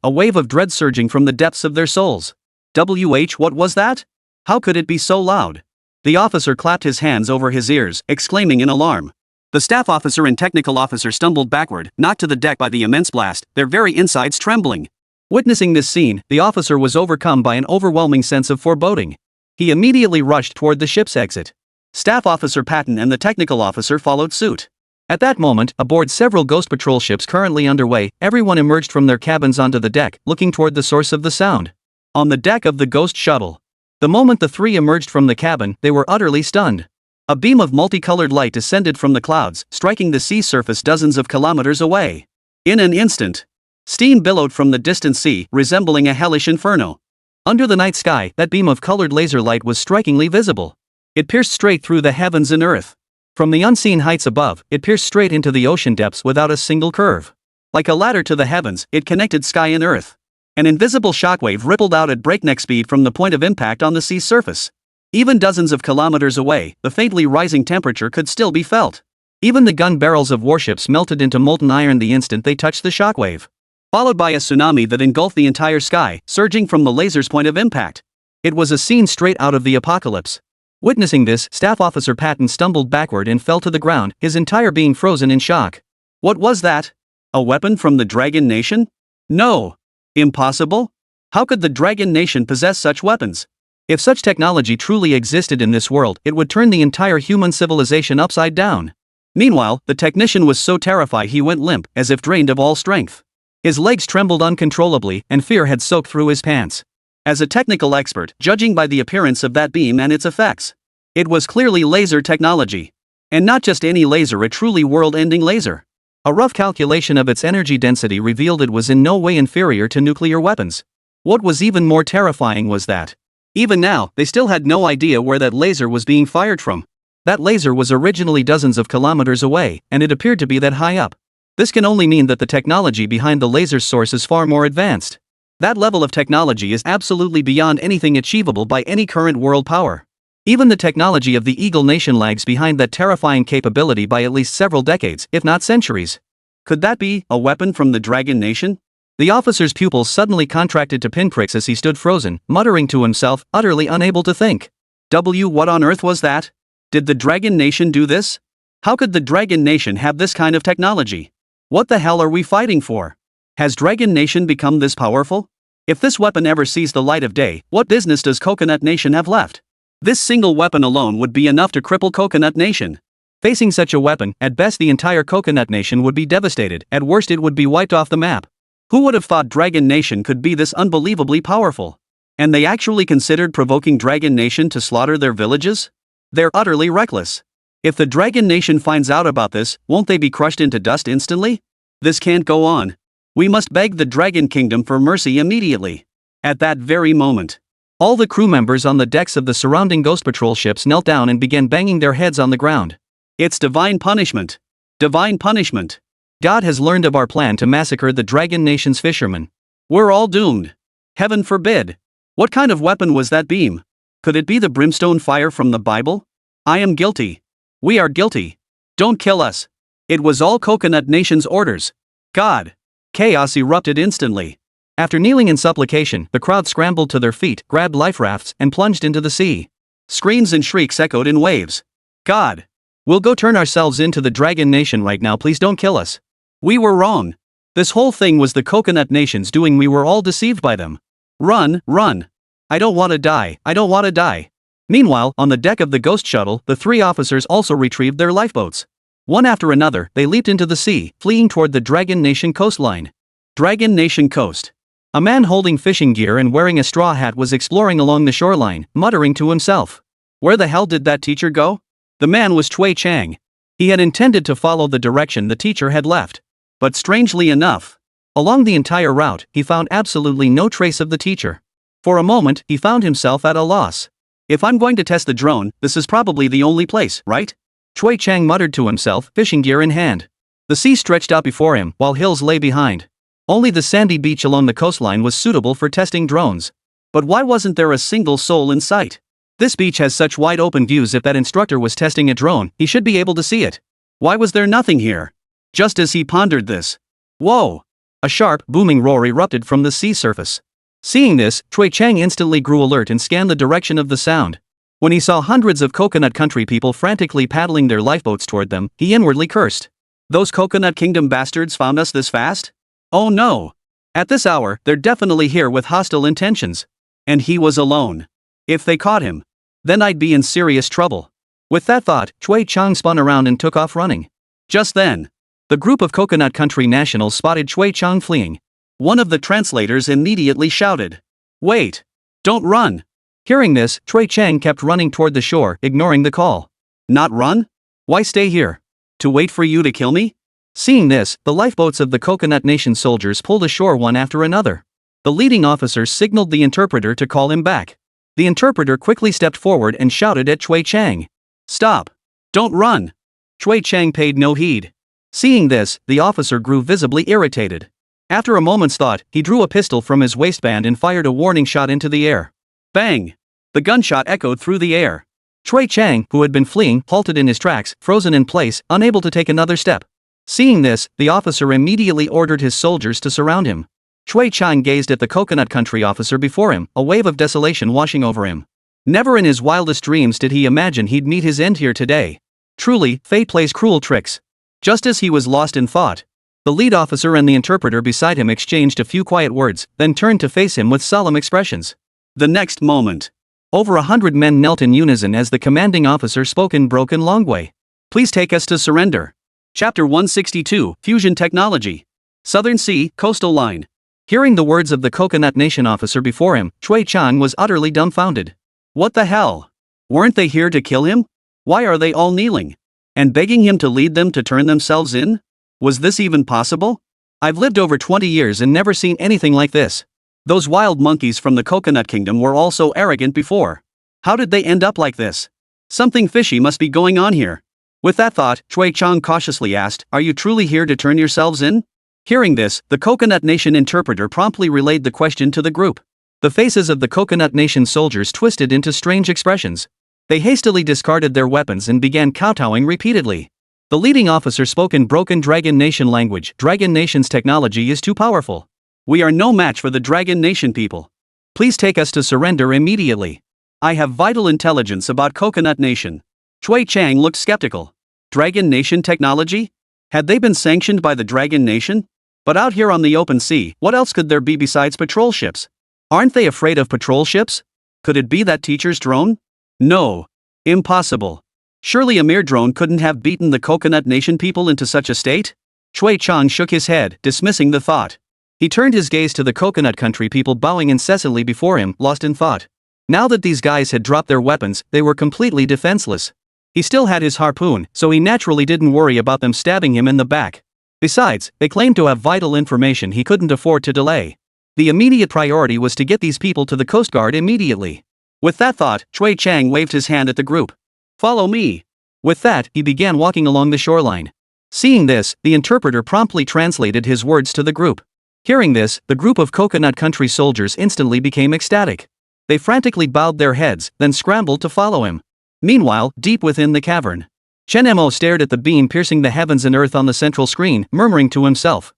a wave of dread surging from the depths of their souls. What was that? How could it be so loud? The officer clapped his hands over his ears, exclaiming in alarm. The staff officer and technical officer stumbled backward, knocked to the deck by the immense blast, their very insides trembling. Witnessing this scene, the officer was overcome by an overwhelming sense of foreboding. He immediately rushed toward the ship's exit. Staff Officer Patton and the technical officer followed suit. At that moment, aboard several Ghost Patrol ships currently underway, everyone emerged from their cabins onto the deck, looking toward the source of the sound. On the deck of the Ghost Shuttle. The moment the 3 emerged from the cabin, they were utterly stunned. A beam of multicolored light descended from the clouds, striking the sea surface dozens of kilometers away. In an instant, steam billowed from the distant sea, resembling a hellish inferno. Under the night sky, that beam of colored laser light was strikingly visible. It pierced straight through the heavens and earth. From the unseen heights above, it pierced straight into the ocean depths without a single curve. Like a ladder to the heavens, it connected sky and earth. An invisible shockwave rippled out at breakneck speed from the point of impact on the sea's surface. Even dozens of kilometers away, the faintly rising temperature could still be felt. Even the gun barrels of warships melted into molten iron the instant they touched the shockwave. followed by a tsunami that engulfed the entire sky, surging from the laser's point of impact. It was a scene straight out of the apocalypse. Witnessing this, Staff Officer Patton stumbled backward and fell to the ground, his entire being frozen in shock. What was that? A weapon from the Dragon Nation? No. Impossible? How could the Dragon Nation possess such weapons? If such technology truly existed in this world, it would turn the entire human civilization upside down. Meanwhile, the technician was so terrified he went limp, as if drained of all strength. His legs trembled uncontrollably, and fear had soaked through his pants. As a technical expert, judging by the appearance of that beam and its effects, it was clearly laser technology. And not just any laser, a truly world-ending laser. A rough calculation of its energy density revealed it was in no way inferior to nuclear weapons. What was even more terrifying was that, even now, they still had no idea where that laser was being fired from. That laser was originally dozens of kilometers away, and it appeared to be that high up. This can only mean that the technology behind the laser's source is far more advanced. That level of technology is absolutely beyond anything achievable by any current world power. Even the technology of the Eagle Nation lags behind that terrifying capability by at least several decades, if not centuries. Could that be a weapon from the Dragon Nation? The officer's pupils suddenly contracted to pinpricks as he stood frozen, muttering to himself, utterly unable to think. What on earth was that? Did the Dragon Nation do this? How could the Dragon Nation have this kind of technology? What the hell are we fighting for? Has Dragon Nation become this powerful? If this weapon ever sees the light of day, what business does Coconut Nation have left? This single weapon alone would be enough to cripple Coconut Nation. Facing such a weapon, at best the entire Coconut Nation would be devastated, at worst it would be wiped off the map. Who would have thought Dragon Nation could be this unbelievably powerful? And they actually considered provoking Dragon Nation to slaughter their villages? They're utterly reckless. If the Dragon Nation finds out about this, won't they be crushed into dust instantly? This can't go on. We must beg the Dragon Kingdom for mercy immediately. At that very moment, all the crew members on the decks of the surrounding Ghost Patrol ships knelt down and began banging their heads on the ground. It's divine punishment. Divine punishment. God has learned of our plan to massacre the Dragon Nation's fishermen. We're all doomed. Heaven forbid. What kind of weapon was that beam? Could it be the brimstone fire from the Bible? I am guilty. We are guilty. Don't kill us. It was all Coconut Nation's orders. God. Chaos erupted instantly. After kneeling in supplication, the crowd scrambled to their feet, grabbed life rafts, and plunged into the sea. Screams and shrieks echoed in waves. God. We'll go turn ourselves into the Dragon Nation right now, please don't kill us. We were wrong. This whole thing was the Coconut Nation's doing, we were all deceived by them. Run, run. I don't want to die, I don't want to die. Meanwhile, on the deck of the Ghost Shuttle, the three officers also retrieved their lifeboats. One after another, they leaped into the sea, fleeing toward the Dragon Nation coastline. Dragon Nation coast. A man holding fishing gear and wearing a straw hat was exploring along the shoreline, muttering to himself. Where the hell did that teacher go? The man was Chui Chang. He had intended to follow the direction the teacher had left. But strangely enough, along the entire route, he found absolutely no trace of the teacher. For a moment, he found himself at a loss. If I'm going to test the drone, this is probably the only place, right? Chui Chang muttered to himself, fishing gear in hand. The sea stretched out before him, while hills lay behind. Only the sandy beach along the coastline was suitable for testing drones. But why wasn't there a single soul in sight? This beach has such wide open views. If that instructor was testing a drone, he should be able to see it. Why was there nothing here? Just as he pondered this, whoa! A sharp, booming roar erupted from the sea surface. Seeing this, Chui Chang instantly grew alert and scanned the direction of the sound. When he saw hundreds of Coconut Country people frantically paddling their lifeboats toward them, he inwardly cursed. Those Coconut Kingdom bastards found us this fast? Oh no! At this hour, they're definitely here with hostile intentions. And he was alone. If they caught him, then I'd be in serious trouble. With that thought, Chui Chang spun around and took off running. Just then, the group of Coconut Country nationals spotted Chui Chang fleeing. One of the translators immediately shouted, "Wait! Don't run!" Hearing this, Chui Chang kept running toward the shore, ignoring the call. Not run? Why stay here? To wait for you to kill me? Seeing this, the lifeboats of the Coconut Nation soldiers pulled ashore one after another. The leading officer signaled the interpreter to call him back. The interpreter quickly stepped forward and shouted at Chui Chang. Stop! Don't run! Chui Chang paid no heed. Seeing this, the officer grew visibly irritated. After a moment's thought, he drew a pistol from his waistband and fired a warning shot into the air. Bang! The gunshot echoed through the air. Chui Chang, who had been fleeing, halted in his tracks, frozen in place, unable to take another step. Seeing this, the officer immediately ordered his soldiers to surround him. Chui Chang gazed at the coconut country officer before him, a wave of desolation washing over him. Never in his wildest dreams did he imagine he'd meet his end here today. Truly, fate plays cruel tricks. Just as he was lost in thought, the lead officer and the interpreter beside him exchanged a few quiet words, then turned to face him with solemn expressions. The next moment, over 100 men knelt in unison as the commanding officer spoke in broken Longguo. Please take us to surrender. Chapter 162, Fusion Technology. Southern Sea, Coastal Line. Hearing the words of the Coconut Nation officer before him, Chui Chang was utterly dumbfounded. What the hell? Weren't they here to kill him? Why are they all kneeling and begging him to lead them to turn themselves in? Was this even possible? I've lived over 20 years and never seen anything like this. Those wild monkeys from the Coconut Kingdom were all so arrogant before. How did they end up like this? Something fishy must be going on here. With that thought, Chui Chang cautiously asked, "Are you truly here to turn yourselves in?" Hearing this, the Coconut Nation interpreter promptly relayed the question to the group. The faces of the Coconut Nation soldiers twisted into strange expressions. They hastily discarded their weapons and began kowtowing repeatedly. The leading officer spoke in broken Dragon Nation language. Dragon Nation's technology is too powerful. We are no match for the Dragon Nation people. Please take us to surrender immediately. I have vital intelligence about Coconut Nation. Chui Chang looked skeptical. Dragon Nation technology? Had they been sanctioned by the Dragon Nation? But out here on the open sea, what else could there be besides patrol ships? Aren't they afraid of patrol ships? Could it be that teacher's drone? No. Impossible. Surely a mere drone couldn't have beaten the Coconut Nation people into such a state? Chui Chang shook his head, dismissing the thought. He turned his gaze to the Coconut Country people bowing incessantly before him, lost in thought. Now that these guys had dropped their weapons, they were completely defenseless. He still had his harpoon, so he naturally didn't worry about them stabbing him in the back. Besides, they claimed to have vital information he couldn't afford to delay. The immediate priority was to get these people to the Coast Guard immediately. With that thought, Chui Chang waved his hand at the group. Follow me. With that, he began walking along the shoreline. Seeing this, the interpreter promptly translated his words to the group. Hearing this, the group of Coconut Country soldiers instantly became ecstatic. They frantically bowed their heads, then scrambled to follow him. Meanwhile, deep within the cavern, Chen Mo stared at the beam piercing the heavens and earth on the central screen, murmuring to himself.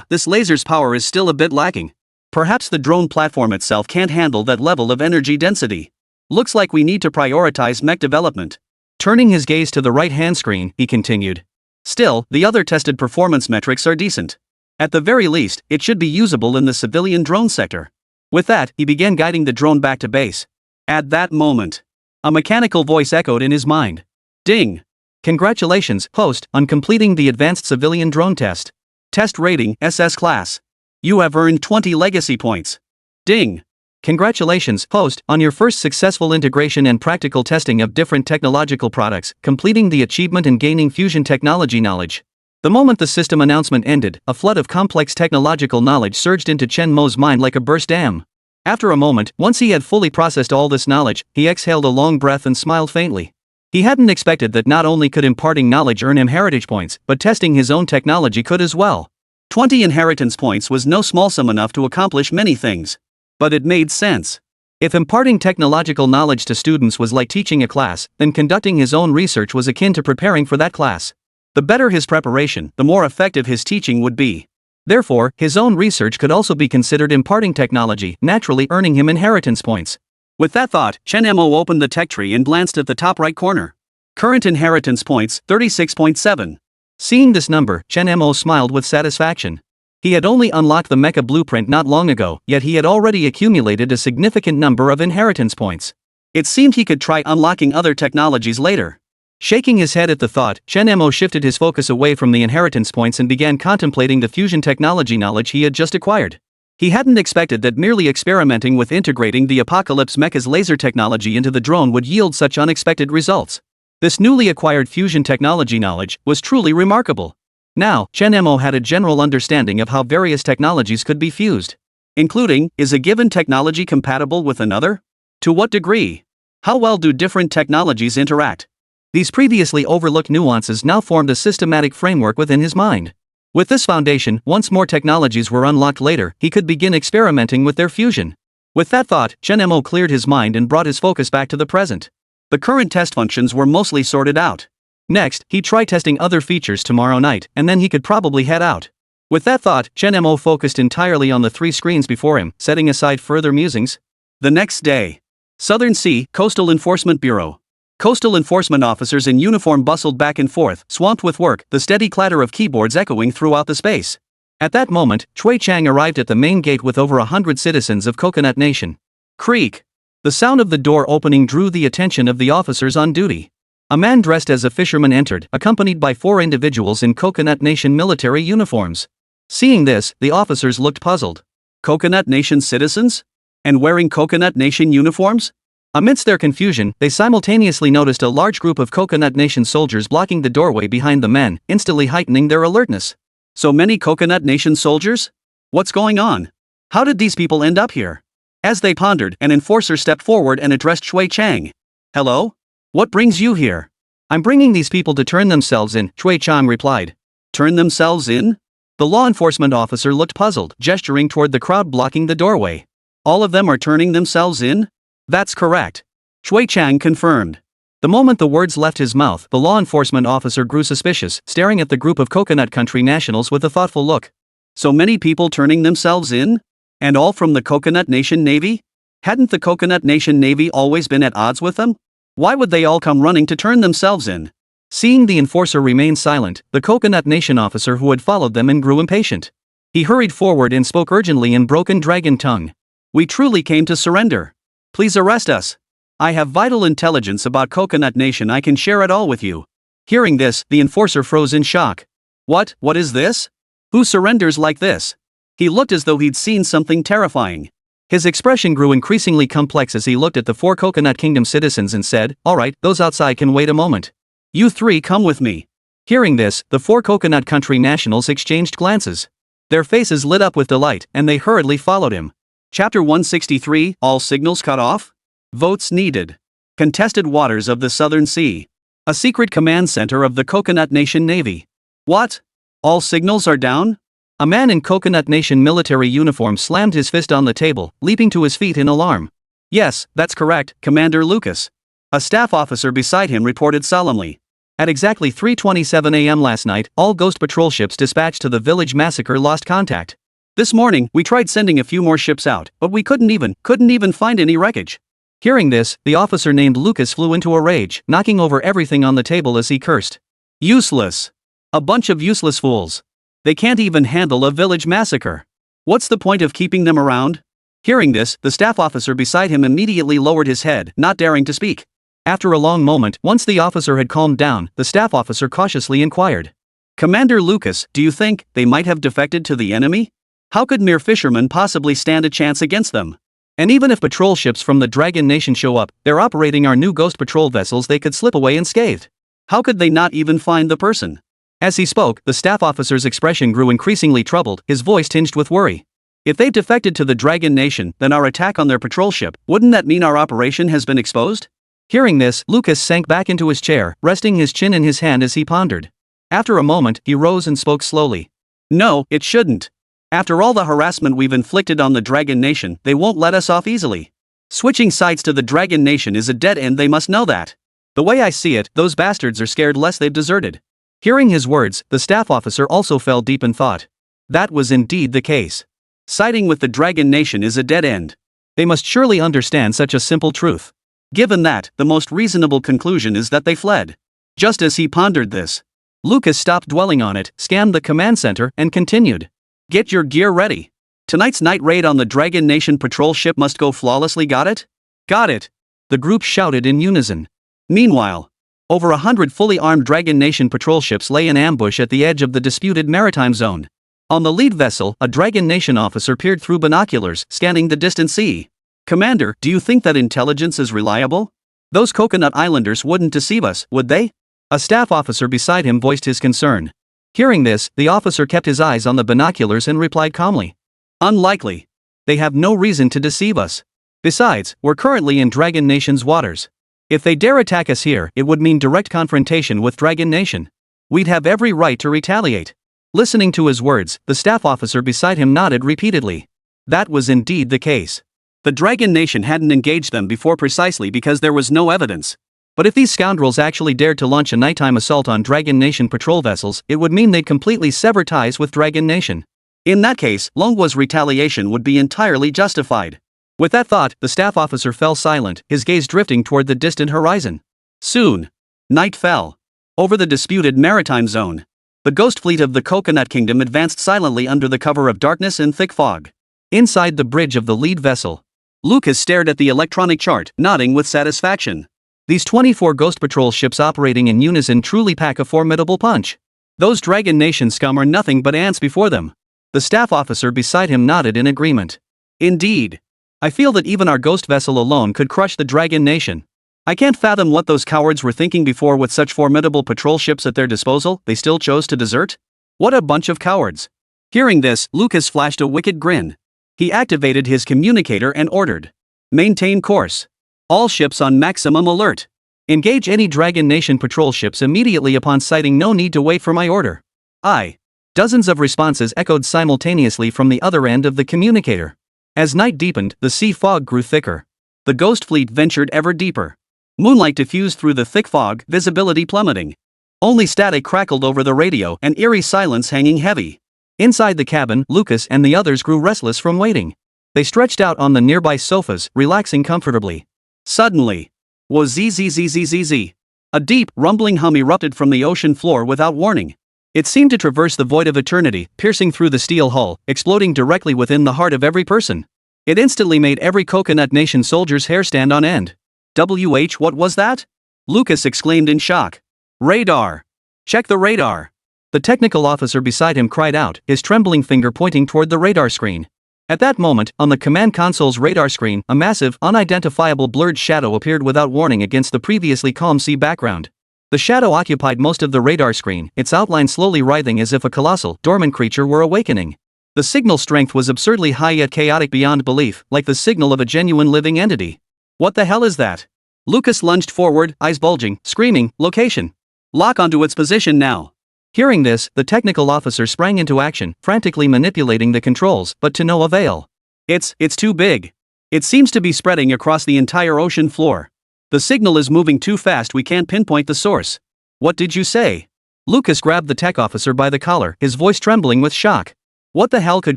This laser's power is still a bit lacking. Perhaps the drone platform itself can't handle that level of energy density. Looks like we need to prioritize mech development. Turning his gaze to the right-hand screen, he continued. Still, the other tested performance metrics are decent. At the very least, it should be usable in the civilian drone sector. With that, he began guiding the drone back to base. At that moment, a mechanical voice echoed in his mind. Ding! Congratulations, host, on completing the advanced civilian drone test. Test rating, SS class. You have earned 20 legacy points. Ding! Congratulations, host, on your first successful integration and practical testing of different technological products, completing the achievement and gaining fusion technology knowledge. The moment the system announcement ended, a flood of complex technological knowledge surged into Chen Mo's mind like a burst dam. After a moment, once he had fully processed all this knowledge, he exhaled a long breath and smiled faintly. He hadn't expected that not only could imparting knowledge earn him heritage points, but testing his own technology could as well. 20 inheritance points was no small sum enough to accomplish many things. But it made sense. If imparting technological knowledge to students was like teaching a class, then conducting his own research was akin to preparing for that class. The better his preparation, the more effective his teaching would be. Therefore, his own research could also be considered imparting technology, naturally earning him inheritance points. With that thought, Chen Mo opened the tech tree and glanced at the top right corner. Current inheritance points, 36.7. Seeing this number, Chen Mo smiled with satisfaction. He had only unlocked the mecha blueprint not long ago, yet he had already accumulated a significant number of inheritance points. It seemed he could try unlocking other technologies later. Shaking his head at the thought, Chen Mo shifted his focus away from the inheritance points and began contemplating the fusion technology knowledge he had just acquired. He hadn't expected that merely experimenting with integrating the Apocalypse Mecha's laser technology into the drone would yield such unexpected results. This newly acquired fusion technology knowledge was truly remarkable. Now, Chen Mo had a general understanding of how various technologies could be fused. Including, is a given technology compatible with another? To what degree? How well do different technologies interact? These previously overlooked nuances now formed a systematic framework within his mind. With this foundation, once more technologies were unlocked later, he could begin experimenting with their fusion. With that thought, Chen Mo cleared his mind and brought his focus back to the present. The current test functions were mostly sorted out. Next, he'd try testing other features tomorrow night, and then he could probably head out. With that thought, Chen Mo focused entirely on the 3 screens before him, setting aside further musings. The next day. Southern Sea, Coastal Enforcement Bureau. Coastal enforcement officers in uniform bustled back and forth, swamped with work, the steady clatter of keyboards echoing throughout the space. At that moment, Chui Chang arrived at the main gate with over 100 citizens of Coconut Nation. Creak! The sound of the door opening drew the attention of the officers on duty. A man dressed as a fisherman entered, accompanied by 4 individuals in Coconut Nation military uniforms. Seeing this, the officers looked puzzled. Coconut Nation citizens? And wearing Coconut Nation uniforms? Amidst their confusion, they simultaneously noticed a large group of Coconut Nation soldiers blocking the doorway behind the men, instantly heightening their alertness. So many Coconut Nation soldiers? What's going on? How did these people end up here? As they pondered, an enforcer stepped forward and addressed Chui Chang. Hello? What brings you here? I'm bringing these people to turn themselves in, Chui Chang replied. Turn themselves in? The law enforcement officer looked puzzled, gesturing toward the crowd blocking the doorway. All of them are turning themselves in? That's correct. Chui Chang confirmed. The moment the words left his mouth, the law enforcement officer grew suspicious, staring at the group of Coconut Country nationals with a thoughtful look. So many people turning themselves in? And all from the Coconut Nation Navy? Hadn't the Coconut Nation Navy always been at odds with them? Why would they all come running to turn themselves in? Seeing the enforcer remain silent, the Coconut Nation officer who had followed them grew impatient. He hurried forward and spoke urgently in broken dragon tongue. We truly came to surrender. Please arrest us. I have vital intelligence about Coconut Nation. I can share it all with you. Hearing this, the enforcer froze in shock. What is this? Who surrenders like this? He looked as though he'd seen something terrifying. His expression grew increasingly complex as he looked at the 4 Coconut Kingdom citizens and said, "All right, those outside can wait a moment. You 3 come with me." Hearing this, the 4 Coconut Country nationals exchanged glances. Their faces lit up with delight, and they hurriedly followed him. Chapter 163, All Signals Cut Off? Votes Needed. Contested Waters of the Southern Sea. A secret command center of the Coconut Nation Navy. What? All signals are down? A man in Coconut Nation military uniform slammed his fist on the table, leaping to his feet in alarm. Yes, that's correct, Commander Lucas. A staff officer beside him reported solemnly. At exactly 3:27 a.m. last night, all Ghost Patrol ships dispatched to the village massacre lost contact. This morning, we tried sending a few more ships out, but we couldn't even find any wreckage. Hearing this, the officer named Lucas flew into a rage, knocking over everything on the table as he cursed. Useless. A bunch of useless fools. They can't even handle a village massacre. What's the point of keeping them around? Hearing this, the staff officer beside him immediately lowered his head, not daring to speak. After a long moment, once the officer had calmed down, the staff officer cautiously inquired. Commander Lucas, do you think they might have defected to the enemy? How could mere fishermen possibly stand a chance against them? And even if patrol ships from the Dragon Nation show up, they're operating our new Ghost Patrol vessels, they could slip away unscathed. How could they not even find the person? As he spoke, the staff officer's expression grew increasingly troubled, his voice tinged with worry. If they've defected to the Dragon Nation, then our attack on their patrol ship, wouldn't that mean our operation has been exposed? Hearing this, Lucas sank back into his chair, resting his chin in his hand as he pondered. After a moment, he rose and spoke slowly. No, it shouldn't. After all the harassment we've inflicted on the Dragon Nation, they won't let us off easily. Switching sides to the Dragon Nation is a dead end, they must know that. The way I see it, those bastards are scared lest they've deserted. Hearing his words, the staff officer also fell deep in thought. That was indeed the case. Siding with the Dragon Nation is a dead end. They must surely understand such a simple truth. Given that, the most reasonable conclusion is that they fled. Just as he pondered this, Lucas stopped dwelling on it, scanned the command center, and continued. Get your gear ready. Tonight's night raid on the Dragon Nation patrol ship must go flawlessly. Got it? Got it. The group shouted in unison. Meanwhile, over 100 fully armed Dragon Nation patrol ships lay in ambush at the edge of the disputed maritime zone. On the lead vessel, a Dragon Nation officer peered through binoculars, scanning the distant sea. Commander, do you think that intelligence is reliable? Those Coconut Islanders wouldn't deceive us, would they? A staff officer beside him voiced his concern. Hearing this, the officer kept his eyes on the binoculars and replied calmly. Unlikely. They have no reason to deceive us. Besides, we're currently in Dragon Nation's waters. If they dare attack us here, it would mean direct confrontation with Dragon Nation. We'd have every right to retaliate. Listening to his words, the staff officer beside him nodded repeatedly. That was indeed the case. The Dragon Nation hadn't engaged them before precisely because there was no evidence. But if these scoundrels actually dared to launch a nighttime assault on Dragon Nation patrol vessels, it would mean they'd completely sever ties with Dragon Nation. In that case, Longguo's retaliation would be entirely justified. With that thought, the staff officer fell silent, his gaze drifting toward the distant horizon. Soon, night fell. Over the disputed maritime zone, the ghost fleet of the Coconut Kingdom advanced silently under the cover of darkness and thick fog. Inside the bridge of the lead vessel, Lucas stared at the electronic chart, nodding with satisfaction. These 24 Ghost Patrol ships operating in unison truly pack a formidable punch. Those Dragon Nation scum are nothing but ants before them. The staff officer beside him nodded in agreement. Indeed. I feel that even our ghost vessel alone could crush the Dragon Nation. I can't fathom what those cowards were thinking before. With such formidable patrol ships at their disposal, they still chose to desert? What a bunch of cowards. Hearing this, Lucas flashed a wicked grin. He activated his communicator and ordered, "Maintain course. All ships on maximum alert. Engage any Dragon Nation patrol ships immediately upon sighting. No need to wait for my order." Aye. Dozens of responses echoed simultaneously from the other end of the communicator. As night deepened, the sea fog grew thicker. The ghost fleet ventured ever deeper. Moonlight diffused through the thick fog, visibility plummeting. Only static crackled over the radio, an eerie silence hanging heavy. Inside the cabin, Lucas and the others grew restless from waiting. They stretched out on the nearby sofas, relaxing comfortably. Suddenly, zzzzzzz. A deep, rumbling hum erupted from the ocean floor without warning. It seemed to traverse the void of eternity, piercing through the steel hull, exploding directly within the heart of every person. It instantly made every Coconut Nation soldier's hair stand on end. What was that? Lucas exclaimed in shock. Radar. Check the radar. The technical officer beside him cried out, his trembling finger pointing toward the radar screen. At that moment, on the command console's radar screen, a massive, unidentifiable blurred shadow appeared without warning against the previously calm sea background. The shadow occupied most of the radar screen, its outline slowly writhing as if a colossal, dormant creature were awakening. The signal strength was absurdly high yet chaotic beyond belief, like the signal of a genuine living entity. What the hell is that? Lucas lunged forward, eyes bulging, screaming, "Location! Lock onto its position now!" Hearing this, the technical officer sprang into action, frantically manipulating the controls, but to no avail. It's too big. It seems to be spreading across the entire ocean floor. The signal is moving too fast, we can't pinpoint the source. What did you say? Lucas grabbed the tech officer by the collar, his voice trembling with shock. What the hell could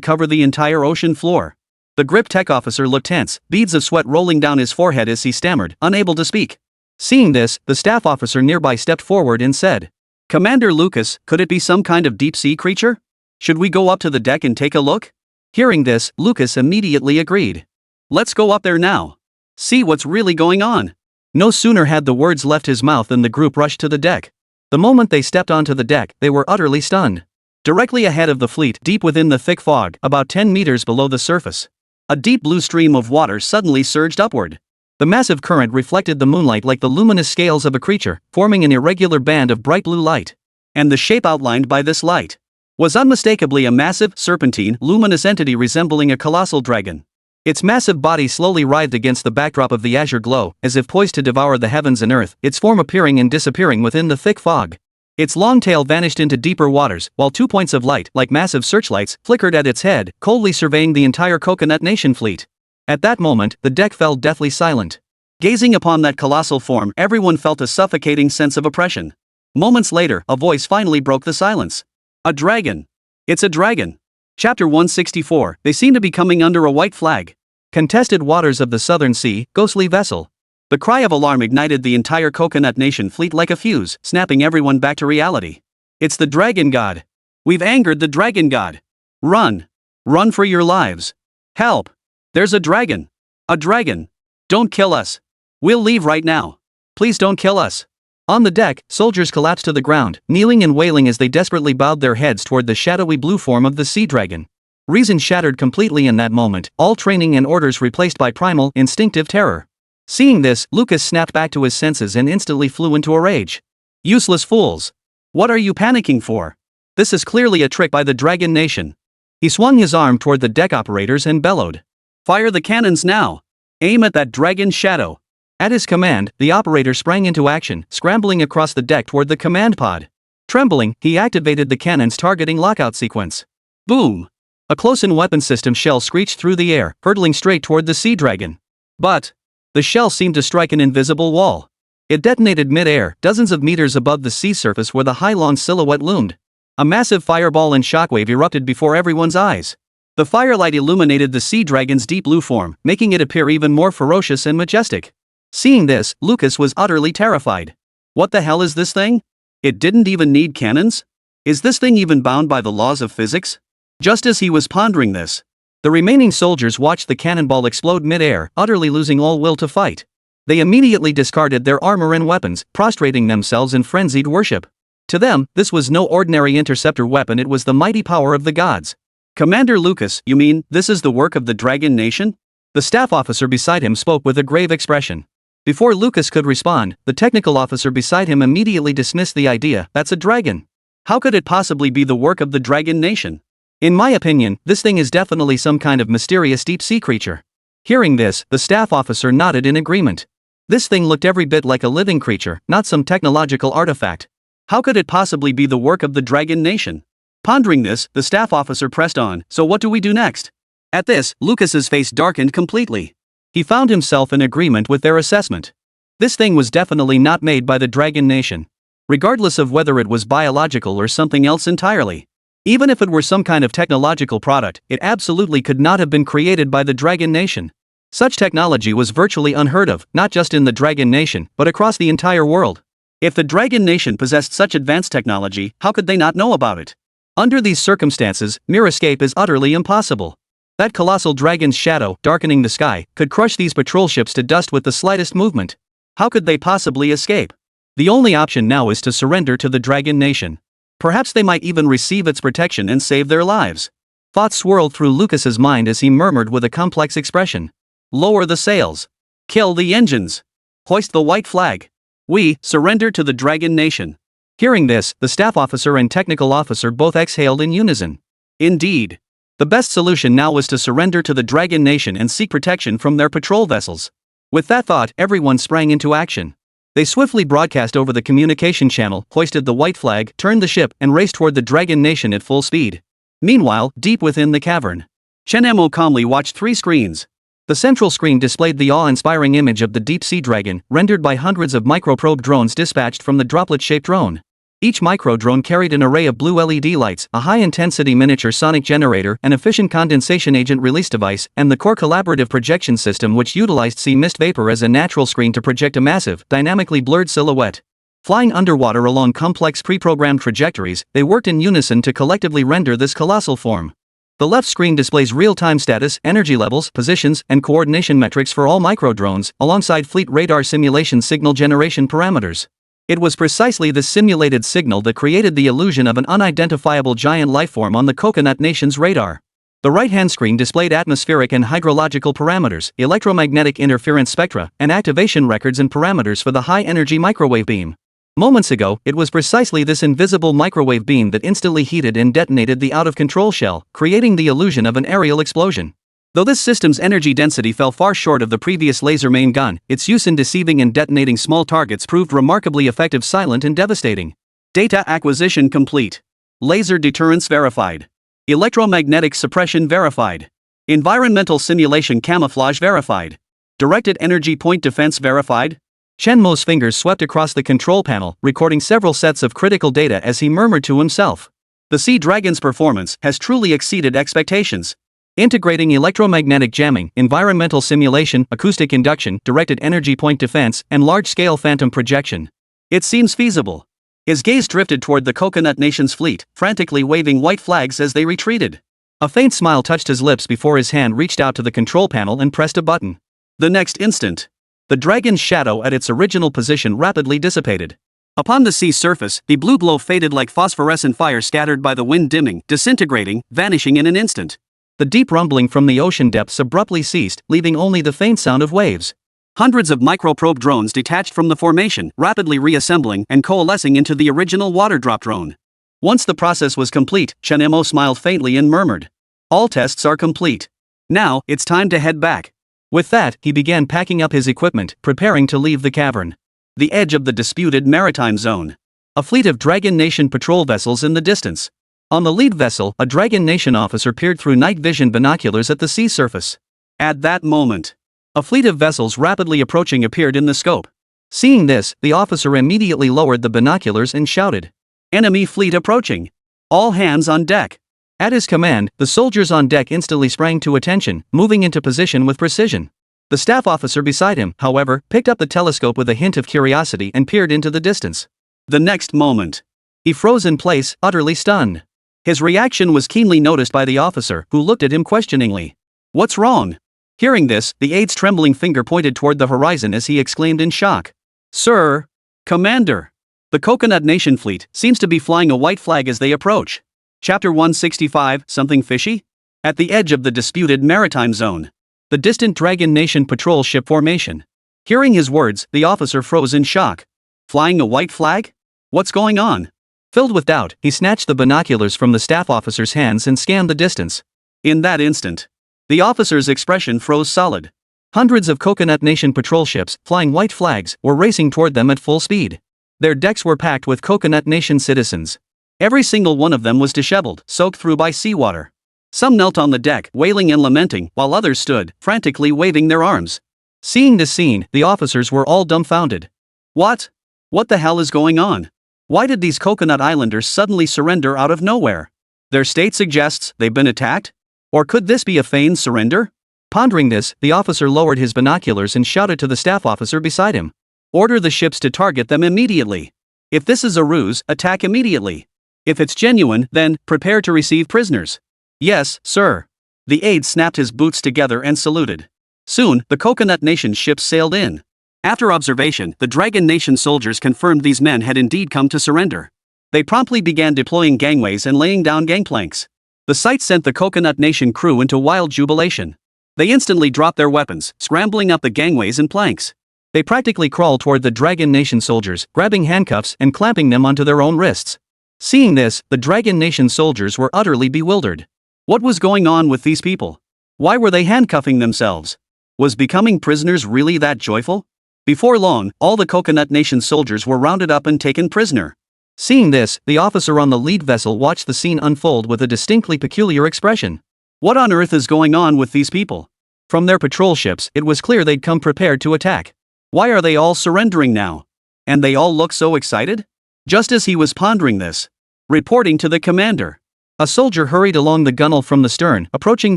cover the entire ocean floor? The grip tech officer looked tense, beads of sweat rolling down his forehead as he stammered, unable to speak. Seeing this, the staff officer nearby stepped forward and said, "Commander Lucas, could it be some kind of deep-sea creature? Should we go up to the deck and take a look?" Hearing this, Lucas immediately agreed. "Let's go up there now. See what's really going on." No sooner had the words left his mouth than the group rushed to the deck. The moment they stepped onto the deck, they were utterly stunned. Directly ahead of the fleet, deep within the thick fog, about 10 meters below the surface, a deep blue stream of water suddenly surged upward. The massive current reflected the moonlight like the luminous scales of a creature, forming an irregular band of bright blue light. And the shape outlined by this light was unmistakably a massive, serpentine, luminous entity resembling a colossal dragon. Its massive body slowly writhed against the backdrop of the azure glow, as if poised to devour the heavens and earth, its form appearing and disappearing within the thick fog. Its long tail vanished into deeper waters, while 2 points of light, like massive searchlights, flickered at its head, coldly surveying the entire Coconut Nation fleet. At that moment, the deck fell deathly silent. Gazing upon that colossal form, everyone felt a suffocating sense of oppression. Moments later, a voice finally broke the silence. "A dragon! It's a dragon!" Chapter 164, they seem to be coming under a white flag. Contested waters of the southern sea, ghostly vessel. The cry of alarm ignited the entire Coconut Nation fleet like a fuse, snapping everyone back to reality. "It's the Dragon God! We've angered the Dragon God! Run! Run for your lives! Help! There's a dragon! A dragon! Don't kill us! We'll leave right now! Please don't kill us!" On the deck, soldiers collapsed to the ground, kneeling and wailing as they desperately bowed their heads toward the shadowy blue form of the sea dragon. Reason shattered completely in that moment, all training and orders replaced by primal, instinctive terror. Seeing this, Lucas snapped back to his senses and instantly flew into a rage. "Useless fools! What are you panicking for? This is clearly a trick by the Dragon Nation." He swung his arm toward the deck operators and bellowed, "Fire the cannons now! Aim at that dragon shadow!" At his command, the operator sprang into action, scrambling across the deck toward the command pod. Trembling, he activated the cannon's targeting lockout sequence. Boom! A close-in weapon system shell screeched through the air, hurtling straight toward the sea dragon. But the shell seemed to strike an invisible wall. It detonated mid-air, dozens of meters above the sea surface where the High-Long silhouette loomed. A massive fireball and shockwave erupted before everyone's eyes. The firelight illuminated the sea dragon's deep blue form, making it appear even more ferocious and majestic. Seeing this, Lucas was utterly terrified. What the hell is this thing? It didn't even need cannons? Is this thing even bound by the laws of physics? Just as he was pondering this, the remaining soldiers watched the cannonball explode mid-air, utterly losing all will to fight. They immediately discarded their armor and weapons, prostrating themselves in frenzied worship. To them, this was no ordinary interceptor weapon, it was the mighty power of the gods. Commander Lucas, you mean, this is the work of the Dragon Nation? The staff officer beside him spoke with a grave expression. Before Lucas could respond, the technical officer beside him immediately dismissed the idea. That's a dragon. How could it possibly be the work of the Dragon Nation? In my opinion, this thing is definitely some kind of mysterious deep-sea creature. Hearing this, the staff officer nodded in agreement. This thing looked every bit like a living creature, not some technological artifact. How could it possibly be the work of the Dragon Nation? Pondering this, the staff officer pressed on. So what do we do next? At this, Lucas's face darkened completely. He found himself in agreement with their assessment. This thing was definitely not made by the Dragon Nation. Regardless of whether it was biological or something else entirely. Even if it were some kind of technological product, it absolutely could not have been created by the Dragon Nation. Such technology was virtually unheard of, not just in the Dragon Nation, but across the entire world. If the Dragon Nation possessed such advanced technology, how could they not know about it? Under these circumstances, mere escape is utterly impossible. That colossal dragon's shadow, darkening the sky, could crush these patrol ships to dust with the slightest movement. How could they possibly escape? The only option now is to surrender to the Dragon Nation. Perhaps they might even receive its protection and save their lives. Thoughts swirled through Lucas's mind as he murmured with a complex expression. Lower the sails. Kill the engines. Hoist the white flag. We surrender to the Dragon Nation. Hearing this, the staff officer and technical officer both exhaled in unison. Indeed. The best solution now was to surrender to the Dragon Nation and seek protection from their patrol vessels. With that thought, everyone sprang into action. They swiftly broadcast over the communication channel, hoisted the white flag, turned the ship, and raced toward the Dragon Nation at full speed. Meanwhile, deep within the cavern, Chen Mo calmly watched three screens. The central screen displayed the awe-inspiring image of the deep-sea dragon, rendered by hundreds of microprobe drones dispatched from the droplet-shaped drone. Each micro-drone carried an array of blue LED lights, a high-intensity miniature sonic generator, an efficient condensation agent release device, and the core collaborative projection system which utilized sea mist vapor as a natural screen to project a massive, dynamically blurred silhouette. Flying underwater along complex pre-programmed trajectories, they worked in unison to collectively render this colossal form. The left screen displays real-time status, energy levels, positions, and coordination metrics for all micro-drones, alongside fleet radar simulation signal generation parameters. It was precisely this simulated signal that created the illusion of an unidentifiable giant lifeform on the Coconut Nation's radar. The right-hand screen displayed atmospheric and hydrological parameters, electromagnetic interference spectra, and activation records and parameters for the high-energy microwave beam. Moments ago, it was precisely this invisible microwave beam that instantly heated and detonated the out-of-control shell, creating the illusion of an aerial explosion. Though this system's energy density fell far short of the previous laser main gun, its use in deceiving and detonating small targets proved remarkably effective, silent and devastating. Data acquisition complete. Laser deterrence verified. Electromagnetic suppression verified. Environmental simulation camouflage verified. Directed energy point defense verified. Chen Mo's fingers swept across the control panel, recording several sets of critical data as he murmured to himself. The Sea Dragon's performance has truly exceeded expectations. Integrating electromagnetic jamming, environmental simulation, acoustic induction, directed energy point defense, and large-scale phantom projection. It seems feasible. His gaze drifted toward the Coconut Nation's fleet, frantically waving white flags as they retreated. A faint smile touched his lips before his hand reached out to the control panel and pressed a button. The next instant, the dragon's shadow at its original position rapidly dissipated. Upon the sea surface, the blue glow faded like phosphorescent fire scattered by the wind, dimming, disintegrating, vanishing in an instant. The deep rumbling from the ocean depths abruptly ceased, leaving only the faint sound of waves. Hundreds of microprobe drones detached from the formation, rapidly reassembling and coalescing into the original water drop drone. Once the process was complete, Chen Mo smiled faintly and murmured, "All tests are complete. Now, it's time to head back." With that, he began packing up his equipment, preparing to leave the cavern. The edge of the disputed maritime zone. A fleet of Dragon Nation patrol vessels in the distance. On the lead vessel, a Dragon Nation officer peered through night vision binoculars at the sea surface. At that moment, a fleet of vessels rapidly approaching appeared in the scope. Seeing this, the officer immediately lowered the binoculars and shouted, "Enemy fleet approaching! All hands on deck!" At his command, the soldiers on deck instantly sprang to attention, moving into position with precision. The staff officer beside him, however, picked up the telescope with a hint of curiosity and peered into the distance. The next moment, He froze in place, utterly stunned. his reaction was keenly noticed by the officer, who looked at him questioningly. "What's wrong?" Hearing this, the aide's trembling finger pointed toward the horizon as he exclaimed in shock. "Sir! Commander! The Coconut Nation fleet seems to be flying a white flag as they approach." Chapter 165, Something Fishy? At the edge of the disputed maritime zone, The distant Dragon Nation patrol ship formation. hearing his words, the officer froze in shock. Flying a white flag? What's going on? Filled with doubt, he snatched the binoculars from the staff officer's hands and scanned the distance. In that instant, the officer's expression froze solid. Hundreds of Coconut Nation patrol ships, flying white flags, were racing toward them at full speed. Their decks were packed with Coconut Nation citizens. Every single one of them was disheveled, soaked through by seawater. Some knelt on the deck, wailing and lamenting, while others stood, frantically waving their arms. Seeing this scene, the officers were all dumbfounded. What? What the hell is going on? Why did these Coconut Islanders suddenly surrender out of nowhere? Their state suggests they've been attacked? Or could this be a feigned surrender? Pondering this, the officer lowered his binoculars and shouted to the staff officer beside him. Order the ships to target them immediately. If this is a ruse, attack immediately. If it's genuine, then prepare to receive prisoners. Yes, sir. The aide snapped his boots together and saluted. Soon, the Coconut Nation ships sailed in. After observation, the Dragon Nation soldiers confirmed these men had indeed come to surrender. They promptly began deploying gangways and laying down gangplanks. The sight sent the Coconut Nation crew into wild jubilation. They instantly dropped their weapons, scrambling up the gangways and planks. They practically crawled toward the Dragon Nation soldiers, grabbing handcuffs and clamping them onto their own wrists. Seeing this, the Dragon Nation soldiers were utterly bewildered. What was going on with these people? Why were they handcuffing themselves? Was becoming prisoners really that joyful? Before long, all the Coconut Nation soldiers were rounded up and taken prisoner. Seeing this, the officer on the lead vessel watched the scene unfold with a distinctly peculiar expression. What on earth is going on with these people? From their patrol ships, it was clear they'd come prepared to attack. Why are they all surrendering now? And they all look so excited? Just as he was pondering this, reporting to the commander, a soldier hurried along the gunwale from the stern, approaching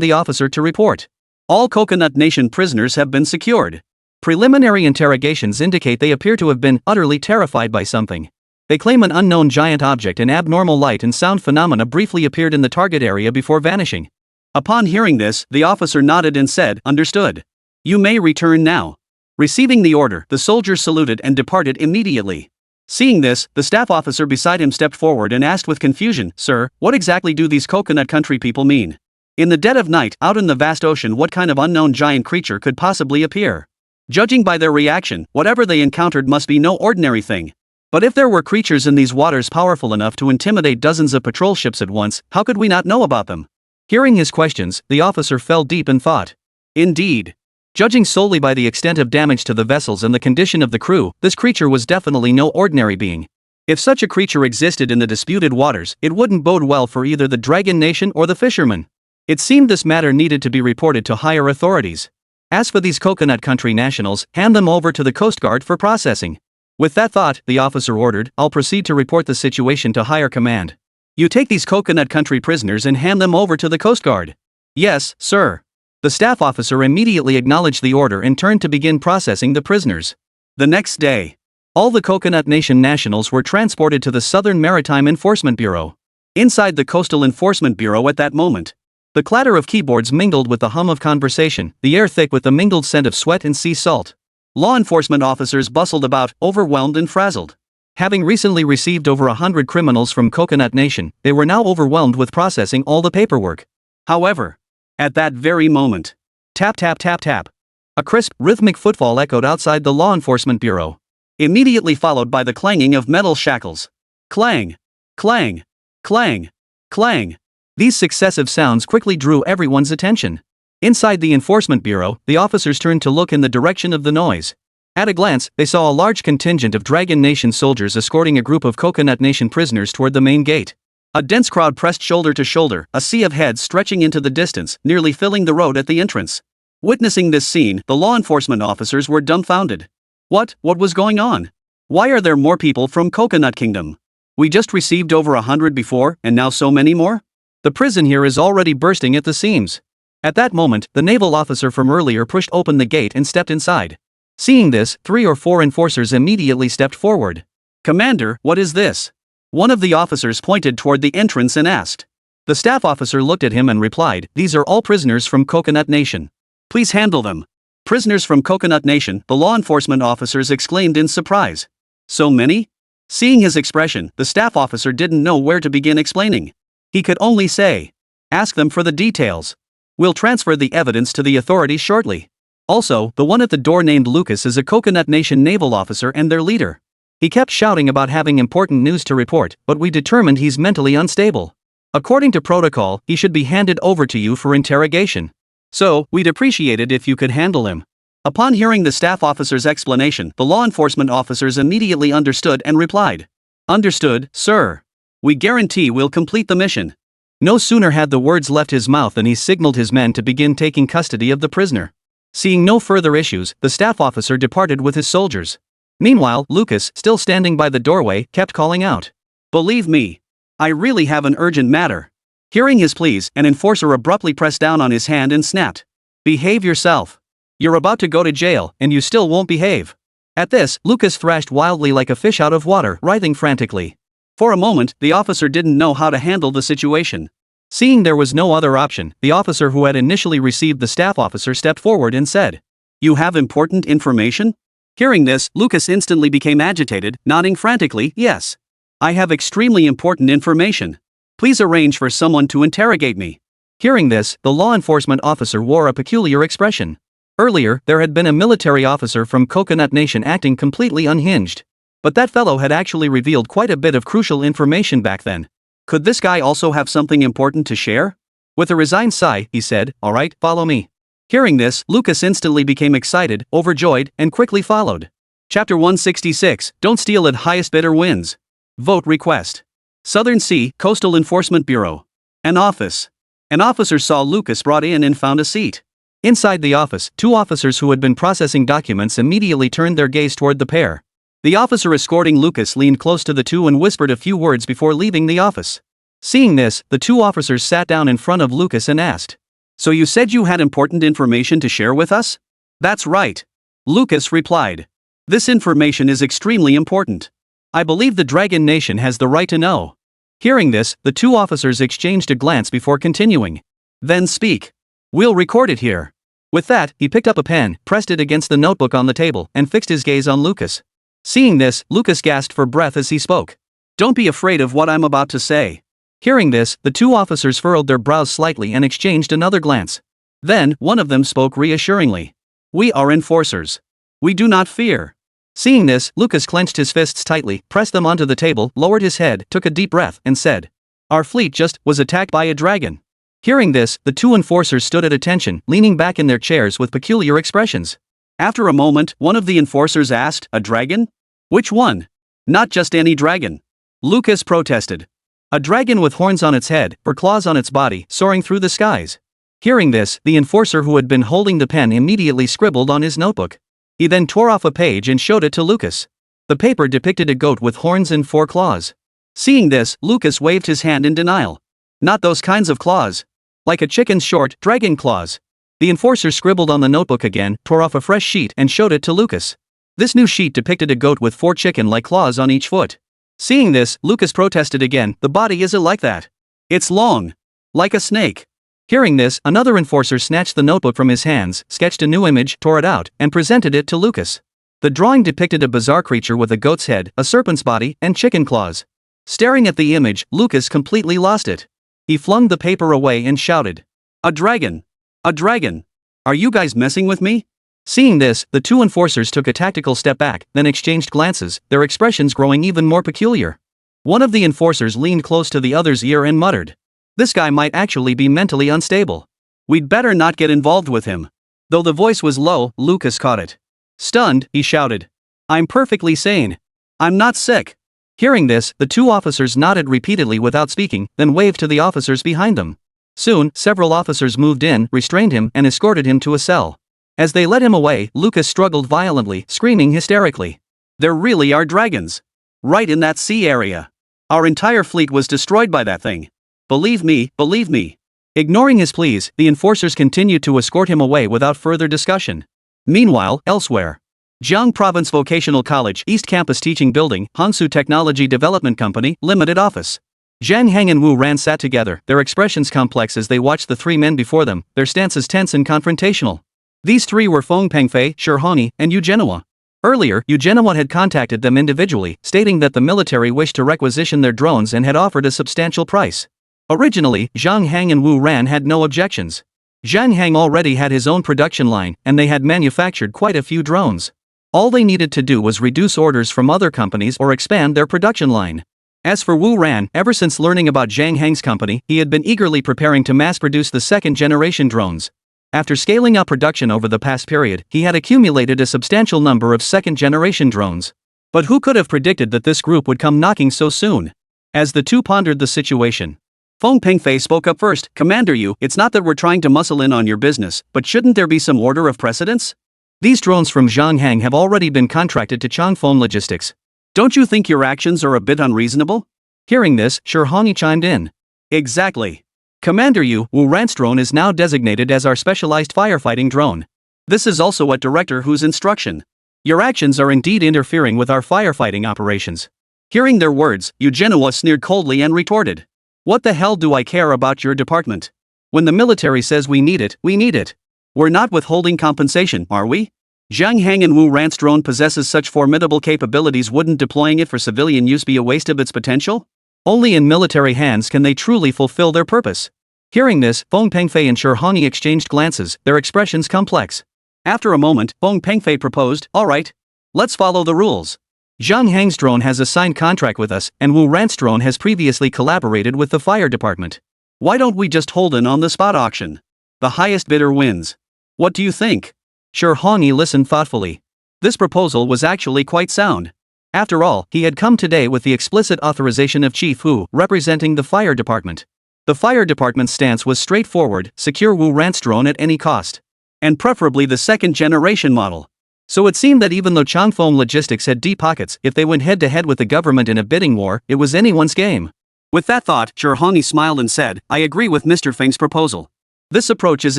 the officer to report. All Coconut Nation prisoners have been secured. Preliminary interrogations indicate they appear to have been utterly terrified by something. They claim an unknown giant object and abnormal light and sound phenomena briefly appeared in the target area before vanishing. Upon hearing this, the officer nodded and said, "Understood. You may return now." Receiving the order, the soldier saluted and departed immediately. Seeing this, the staff officer beside him stepped forward and asked with confusion, "Sir, what exactly do these Coconut Country people mean? In the dead of night, out in the vast ocean, what kind of unknown giant creature could possibly appear? Judging by their reaction, whatever they encountered must be no ordinary thing. But if there were creatures in these waters powerful enough to intimidate dozens of patrol ships at once, how could we not know about them?" Hearing his questions, the officer fell deep in thought. Indeed. Judging solely by the extent of damage to the vessels and the condition of the crew, this creature was definitely no ordinary being. If such a creature existed in the disputed waters, it wouldn't bode well for either the Dragon Nation or the fishermen. It seemed this matter needed to be reported to higher authorities. As for these Coconut Country nationals, hand them over to the Coast Guard for processing. With that thought, the officer ordered, "I'll proceed to report the situation to higher command. You take these Coconut Country prisoners and hand them over to the Coast Guard." "Yes, sir." The staff officer immediately acknowledged the order and turned to begin processing the prisoners. The next day, all the Coconut Nation nationals were transported to the Southern Maritime Enforcement Bureau. Inside the Coastal Enforcement Bureau at that moment, the clatter of keyboards mingled with the hum of conversation, the air thick with the mingled scent of sweat and sea salt. Law enforcement officers bustled about, overwhelmed and frazzled. Having recently received over 100 criminals from Coconut Nation, they were now overwhelmed with processing all the paperwork. However, at that very moment, tap tap tap tap, a crisp, rhythmic footfall echoed outside the Law Enforcement Bureau, immediately followed by the clanging of metal shackles. Clang, clang, clang, clang. These successive sounds quickly drew everyone's attention. Inside the Enforcement Bureau, the officers turned to look in the direction of the noise. At a glance, they saw a large contingent of Dragon Nation soldiers escorting a group of Coconut Nation prisoners toward the main gate. A dense crowd pressed shoulder to shoulder, a sea of heads stretching into the distance, nearly filling the road at the entrance. Witnessing this scene, the law enforcement officers were dumbfounded. What was going on? Why are there more people from Coconut Kingdom? We just received over 100 before, and now so many more? The prison here is already bursting at the seams. At that moment, the naval officer from earlier pushed open the gate and stepped inside. Seeing this, 3 or 4 enforcers immediately stepped forward. Commander, what is this? One of the officers pointed toward the entrance and asked. The staff officer looked at him and replied, "These are all prisoners from Coconut Nation. Please handle them." Prisoners from Coconut Nation, the law enforcement officers exclaimed in surprise. So many? Seeing his expression, the staff officer didn't know where to begin explaining. He could only say, "Ask them for the details. We'll transfer the evidence to the authorities shortly." Also, the one at the door named Lucas is a Coconut Nation naval officer and their leader. He kept shouting about having important news to report, but we determined he's mentally unstable. According to protocol, he should be handed over to you for interrogation. So, we'd appreciate it if you could handle him. Upon hearing the staff officer's explanation, the law enforcement officers immediately understood and replied. "Understood, sir. We guarantee we'll complete the mission." No sooner had the words left his mouth than he signaled his men to begin taking custody of the prisoner. Seeing no further issues, the staff officer departed with his soldiers. Meanwhile, Lucas, still standing by the doorway, kept calling out, "Believe me, I really have an urgent matter." Hearing his pleas, an enforcer abruptly pressed down on his hand and snapped. "Behave yourself. You're about to go to jail, and you still won't behave." At this, Lucas thrashed wildly like a fish out of water, writhing frantically. For a moment, the officer didn't know how to handle the situation. Seeing there was no other option, the officer who had initially received the staff officer stepped forward and said, "You have important information?" Hearing this, Lucas instantly became agitated, nodding frantically, "Yes. I have extremely important information. Please arrange for someone to interrogate me." Hearing this, the law enforcement officer wore a peculiar expression. Earlier, there had been a military officer from Coconut Nation acting completely unhinged. But that fellow had actually revealed quite a bit of crucial information back then. Could this guy also have something important to share? With a resigned sigh, he said, "All right, follow me." Hearing this, Lucas instantly became excited, overjoyed, and quickly followed. Chapter 166, Don't Steal It, Highest Bidder Wins. Vote Request. Southern Sea, Coastal Enforcement Bureau. An office. An officer saw Lucas brought in and found a seat. Inside the office, 2 officers who had been processing documents immediately turned their gaze toward the pair. The officer escorting Lucas leaned close to the 2 and whispered a few words before leaving the office. Seeing this, the 2 officers sat down in front of Lucas and asked, "So you said you had important information to share with us?" "That's right," Lucas replied. "This information is extremely important. I believe the Dragon Nation has the right to know." Hearing this, the 2 officers exchanged a glance before continuing. "Then speak. We'll record it here." With that, he picked up a pen, pressed it against the notebook on the table, and fixed his gaze on Lucas. Seeing this, Lucas gasped for breath as he spoke. "Don't be afraid of what I'm about to say." Hearing this, the 2 officers furrowed their brows slightly and exchanged another glance. Then, one of them spoke reassuringly. "We are enforcers. We do not fear." Seeing this, Lucas clenched his fists tightly, pressed them onto the table, lowered his head, took a deep breath, and said, "Our fleet just was attacked by a dragon." Hearing this, the 2 enforcers stood at attention, leaning back in their chairs with peculiar expressions. After a moment, one of the enforcers asked, "A dragon? Which one?" "Not just any dragon," Lucas protested. "A dragon with horns on its head, or claws on its body, soaring through the skies." Hearing this, the enforcer who had been holding the pen immediately scribbled on his notebook. He then tore off a page and showed it to Lucas. The paper depicted a goat with horns and 4 claws. Seeing this, Lucas waved his hand in denial. "Not those kinds of claws. Like a chicken's short, dragon claws." The enforcer scribbled on the notebook again, tore off a fresh sheet and showed it to Lucas. This new sheet depicted a goat with 4 chicken-like claws on each foot. Seeing this, Lucas protested again, "The body isn't like that. It's long. Like a snake." Hearing this, another enforcer snatched the notebook from his hands, sketched a new image, tore it out, and presented it to Lucas. The drawing depicted a bizarre creature with a goat's head, a serpent's body, and chicken claws. Staring at the image, Lucas completely lost it. He flung the paper away and shouted, "A dragon! A dragon! Are you guys messing with me?" Seeing this, the 2 enforcers took a tactical step back, then exchanged glances, their expressions growing even more peculiar. One of the enforcers leaned close to the other's ear and muttered, "This guy might actually be mentally unstable. We'd better not get involved with him." Though the voice was low, Lucas caught it. Stunned, he shouted, "I'm perfectly sane. I'm not sick." Hearing this, the 2 officers nodded repeatedly without speaking, then waved to the officers behind them. Soon, several officers moved in, restrained him, and escorted him to a cell. As they led him away, Lucas struggled violently, screaming hysterically. There really are dragons. Right in that sea area. Our entire fleet was destroyed by that thing. Believe me, believe me. Ignoring his pleas, the enforcers continued to escort him away without further discussion. Meanwhile, elsewhere. Jiang Province Vocational College, East Campus Teaching Building, Hangzhou Technology Development Company, Limited Office. Zhang Hang and Wu Ran sat together, their expressions complex as they watched the three men before them, their stances tense and confrontational. These three were Feng Pengfei, Shihani, and Yu Genoa. Earlier, Yu Genoa had contacted them individually, stating that the military wished to requisition their drones and had offered a substantial price. Originally, Zhang Hang and Wu Ran had no objections. Zhang Hang already had his own production line, and they had manufactured quite a few drones. All they needed to do was reduce orders from other companies or expand their production line. As for Wu Ran, ever since learning about Zhang Hang's company, he had been eagerly preparing to mass-produce the second-generation drones. After scaling up production over the past period, he had accumulated a substantial number of second-generation drones. But who could have predicted that this group would come knocking so soon? As the two pondered the situation, Feng Pengfei spoke up first. Commander Yu, it's not that we're trying to muscle in on your business, but shouldn't there be some order of precedence? These drones from Zhang Hang have already been contracted to Changfeng Logistics. Don't you think your actions are a bit unreasonable? Hearing this, Shihani chimed in. Exactly. Commander Yu, Wu Ran's drone is now designated as our specialized firefighting drone. This is also at Director Hu's instruction. Your actions are indeed interfering with our firefighting operations. Hearing their words, Yu Genoa sneered coldly and retorted. What the hell do I care about your department? When the military says we need it, we need it. We're not withholding compensation, are we? Zhang Hang and Wu Ran's drone possesses such formidable capabilities, wouldn't deploying it for civilian use be a waste of its potential? Only in military hands can they truly fulfill their purpose. Hearing this, Feng Pengfei and Shihani exchanged glances, their expressions complex. After a moment, Feng Pengfei proposed, alright. Let's follow the rules. Zhang Hang's drone has a signed contract with us, and Wu Ran's drone has previously collaborated with the fire department. Why don't we just hold an on-the-spot auction? The highest bidder wins. What do you think? Shihani listened thoughtfully. This proposal was actually quite sound. After all, he had come today with the explicit authorization of Chief Hu, representing the fire department. The fire department's stance was straightforward: secure Wu Ran's drone at any cost. And preferably the second-generation model. So it seemed that even though Changfeng Logistics had deep pockets, if they went head-to-head with the government in a bidding war, it was anyone's game. With that thought, Shihani smiled and said, I agree with Mr. Feng's proposal. This approach is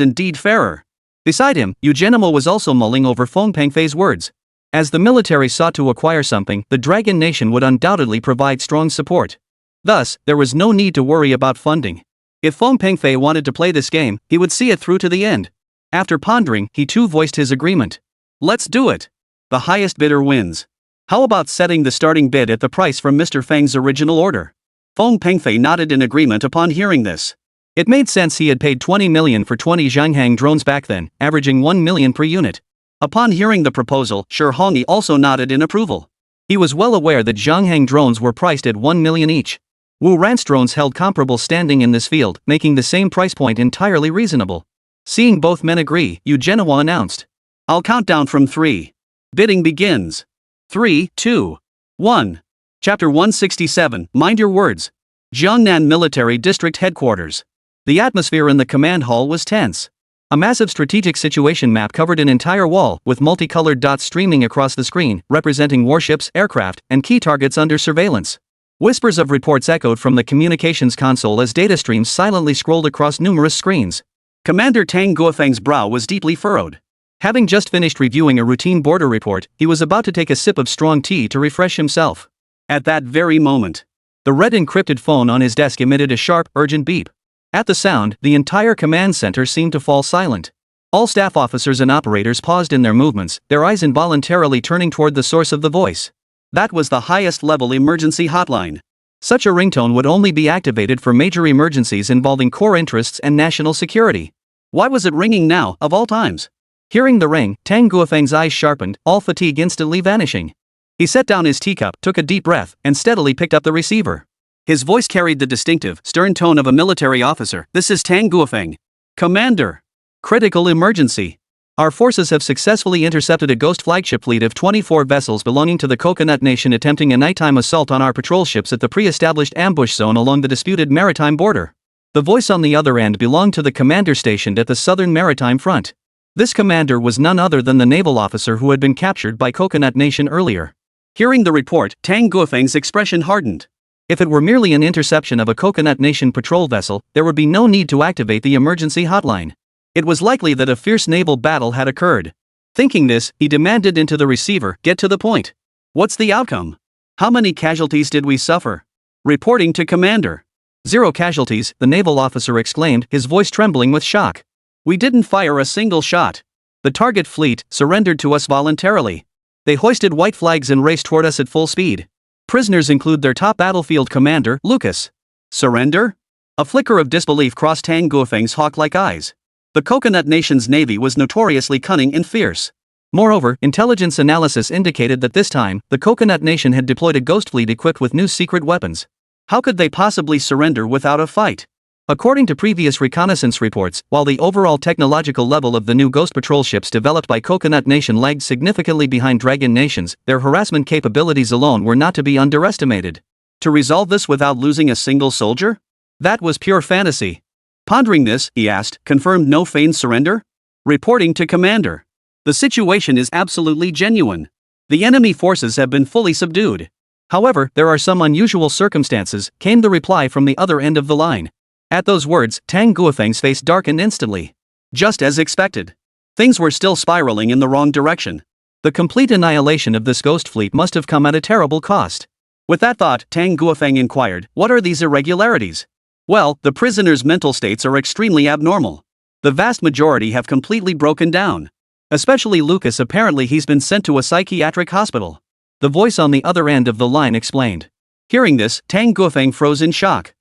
indeed fairer. Beside him, Yu Genoa was also mulling over Feng Pengfei's words. As the military sought to acquire something, the Dragon Nation would undoubtedly provide strong support. Thus, there was no need to worry about funding. If Feng Pengfei wanted to play this game, he would see it through to the end. After pondering, he too voiced his agreement. Let's do it. The highest bidder wins. How about setting the starting bid at the price from Mr. Feng's original order? Feng Pengfei nodded in agreement upon hearing this. It made sense. He had paid 20 million for 20 Zhanghang drones back then, averaging 1 million per unit. Upon hearing the proposal, Shihani also nodded in approval. He was well aware that Zhanghang drones were priced at 1 million each. Wu Ran's drones held comparable standing in this field, making the same price point entirely reasonable. Seeing both men agree, Yu Genoa announced. I'll count down from 3. Bidding begins. 3, 2, 1. Chapter 167, Mind Your Words. Jiangnan Military District Headquarters. The atmosphere in the command hall was tense. A massive strategic situation map covered an entire wall, with multicolored dots streaming across the screen, representing warships, aircraft, and key targets under surveillance. Whispers of reports echoed from the communications console as data streams silently scrolled across numerous screens. Commander Tang Guofeng's brow was deeply furrowed. Having just finished reviewing a routine border report, he was about to take a sip of strong tea to refresh himself. At that very moment, the red encrypted phone on his desk emitted a sharp, urgent beep. At the sound, the entire command center seemed to fall silent. All staff officers and operators paused in their movements, their eyes involuntarily turning toward the source of the voice. That was the highest-level emergency hotline. Such a ringtone would only be activated for major emergencies involving core interests and national security. Why was it ringing now, of all times? Hearing the ring, Tang Guofeng's eyes sharpened, all fatigue instantly vanishing. He set down his teacup, took a deep breath, and steadily picked up the receiver. His voice carried the distinctive, stern tone of a military officer. This is Tang Guofeng. Commander. Critical emergency. Our forces have successfully intercepted a ghost flagship fleet of 24 vessels belonging to the Coconut Nation attempting a nighttime assault on our patrol ships at the pre-established ambush zone along the disputed maritime border. The voice on the other end belonged to the commander stationed at the southern maritime front. This commander was none other than the naval officer who had been captured by Coconut Nation earlier. Hearing the report, Tang Guofeng's expression hardened. If it were merely an interception of a Coconut Nation patrol vessel, there would be no need to activate the emergency hotline. It was likely that a fierce naval battle had occurred. Thinking this, he demanded into the receiver, "Get to the point. What's the outcome? How many casualties did we suffer?" Reporting to Commander. "0 casualties," the naval officer exclaimed, his voice trembling with shock. "We didn't fire a single shot. The target fleet surrendered to us voluntarily. They hoisted white flags and raced toward us at full speed. Prisoners include their top battlefield commander, Lucas." Surrender? A flicker of disbelief crossed Tang Guofeng's hawk-like eyes. The Coconut Nation's navy was notoriously cunning and fierce. Moreover, intelligence analysis indicated that this time, the Coconut Nation had deployed a ghost fleet equipped with new secret weapons. How could they possibly surrender without a fight? According to previous reconnaissance reports, while the overall technological level of the new Ghost Patrol ships developed by Coconut Nation lagged significantly behind Dragon Nations, their harassment capabilities alone were not to be underestimated. To resolve this without losing a single soldier? That was pure fantasy. Pondering this, he asked, "Confirmed no feigned surrender?" Reporting to Commander. "The situation is absolutely genuine. The enemy forces have been fully subdued. However, there are some unusual circumstances," came the reply from the other end of the line. At those words, Tang Guofeng's face darkened instantly. Just as expected. Things were still spiraling in the wrong direction. The complete annihilation of this ghost fleet must have come at a terrible cost. With that thought, Tang Guofeng inquired, "What are these irregularities?" "Well, the prisoners' mental states are extremely abnormal. The vast majority have completely broken down. Especially Lucas. Apparently he's been sent to a psychiatric hospital." The voice on the other end of the line explained. Hearing this, Tang Guofeng froze in shock.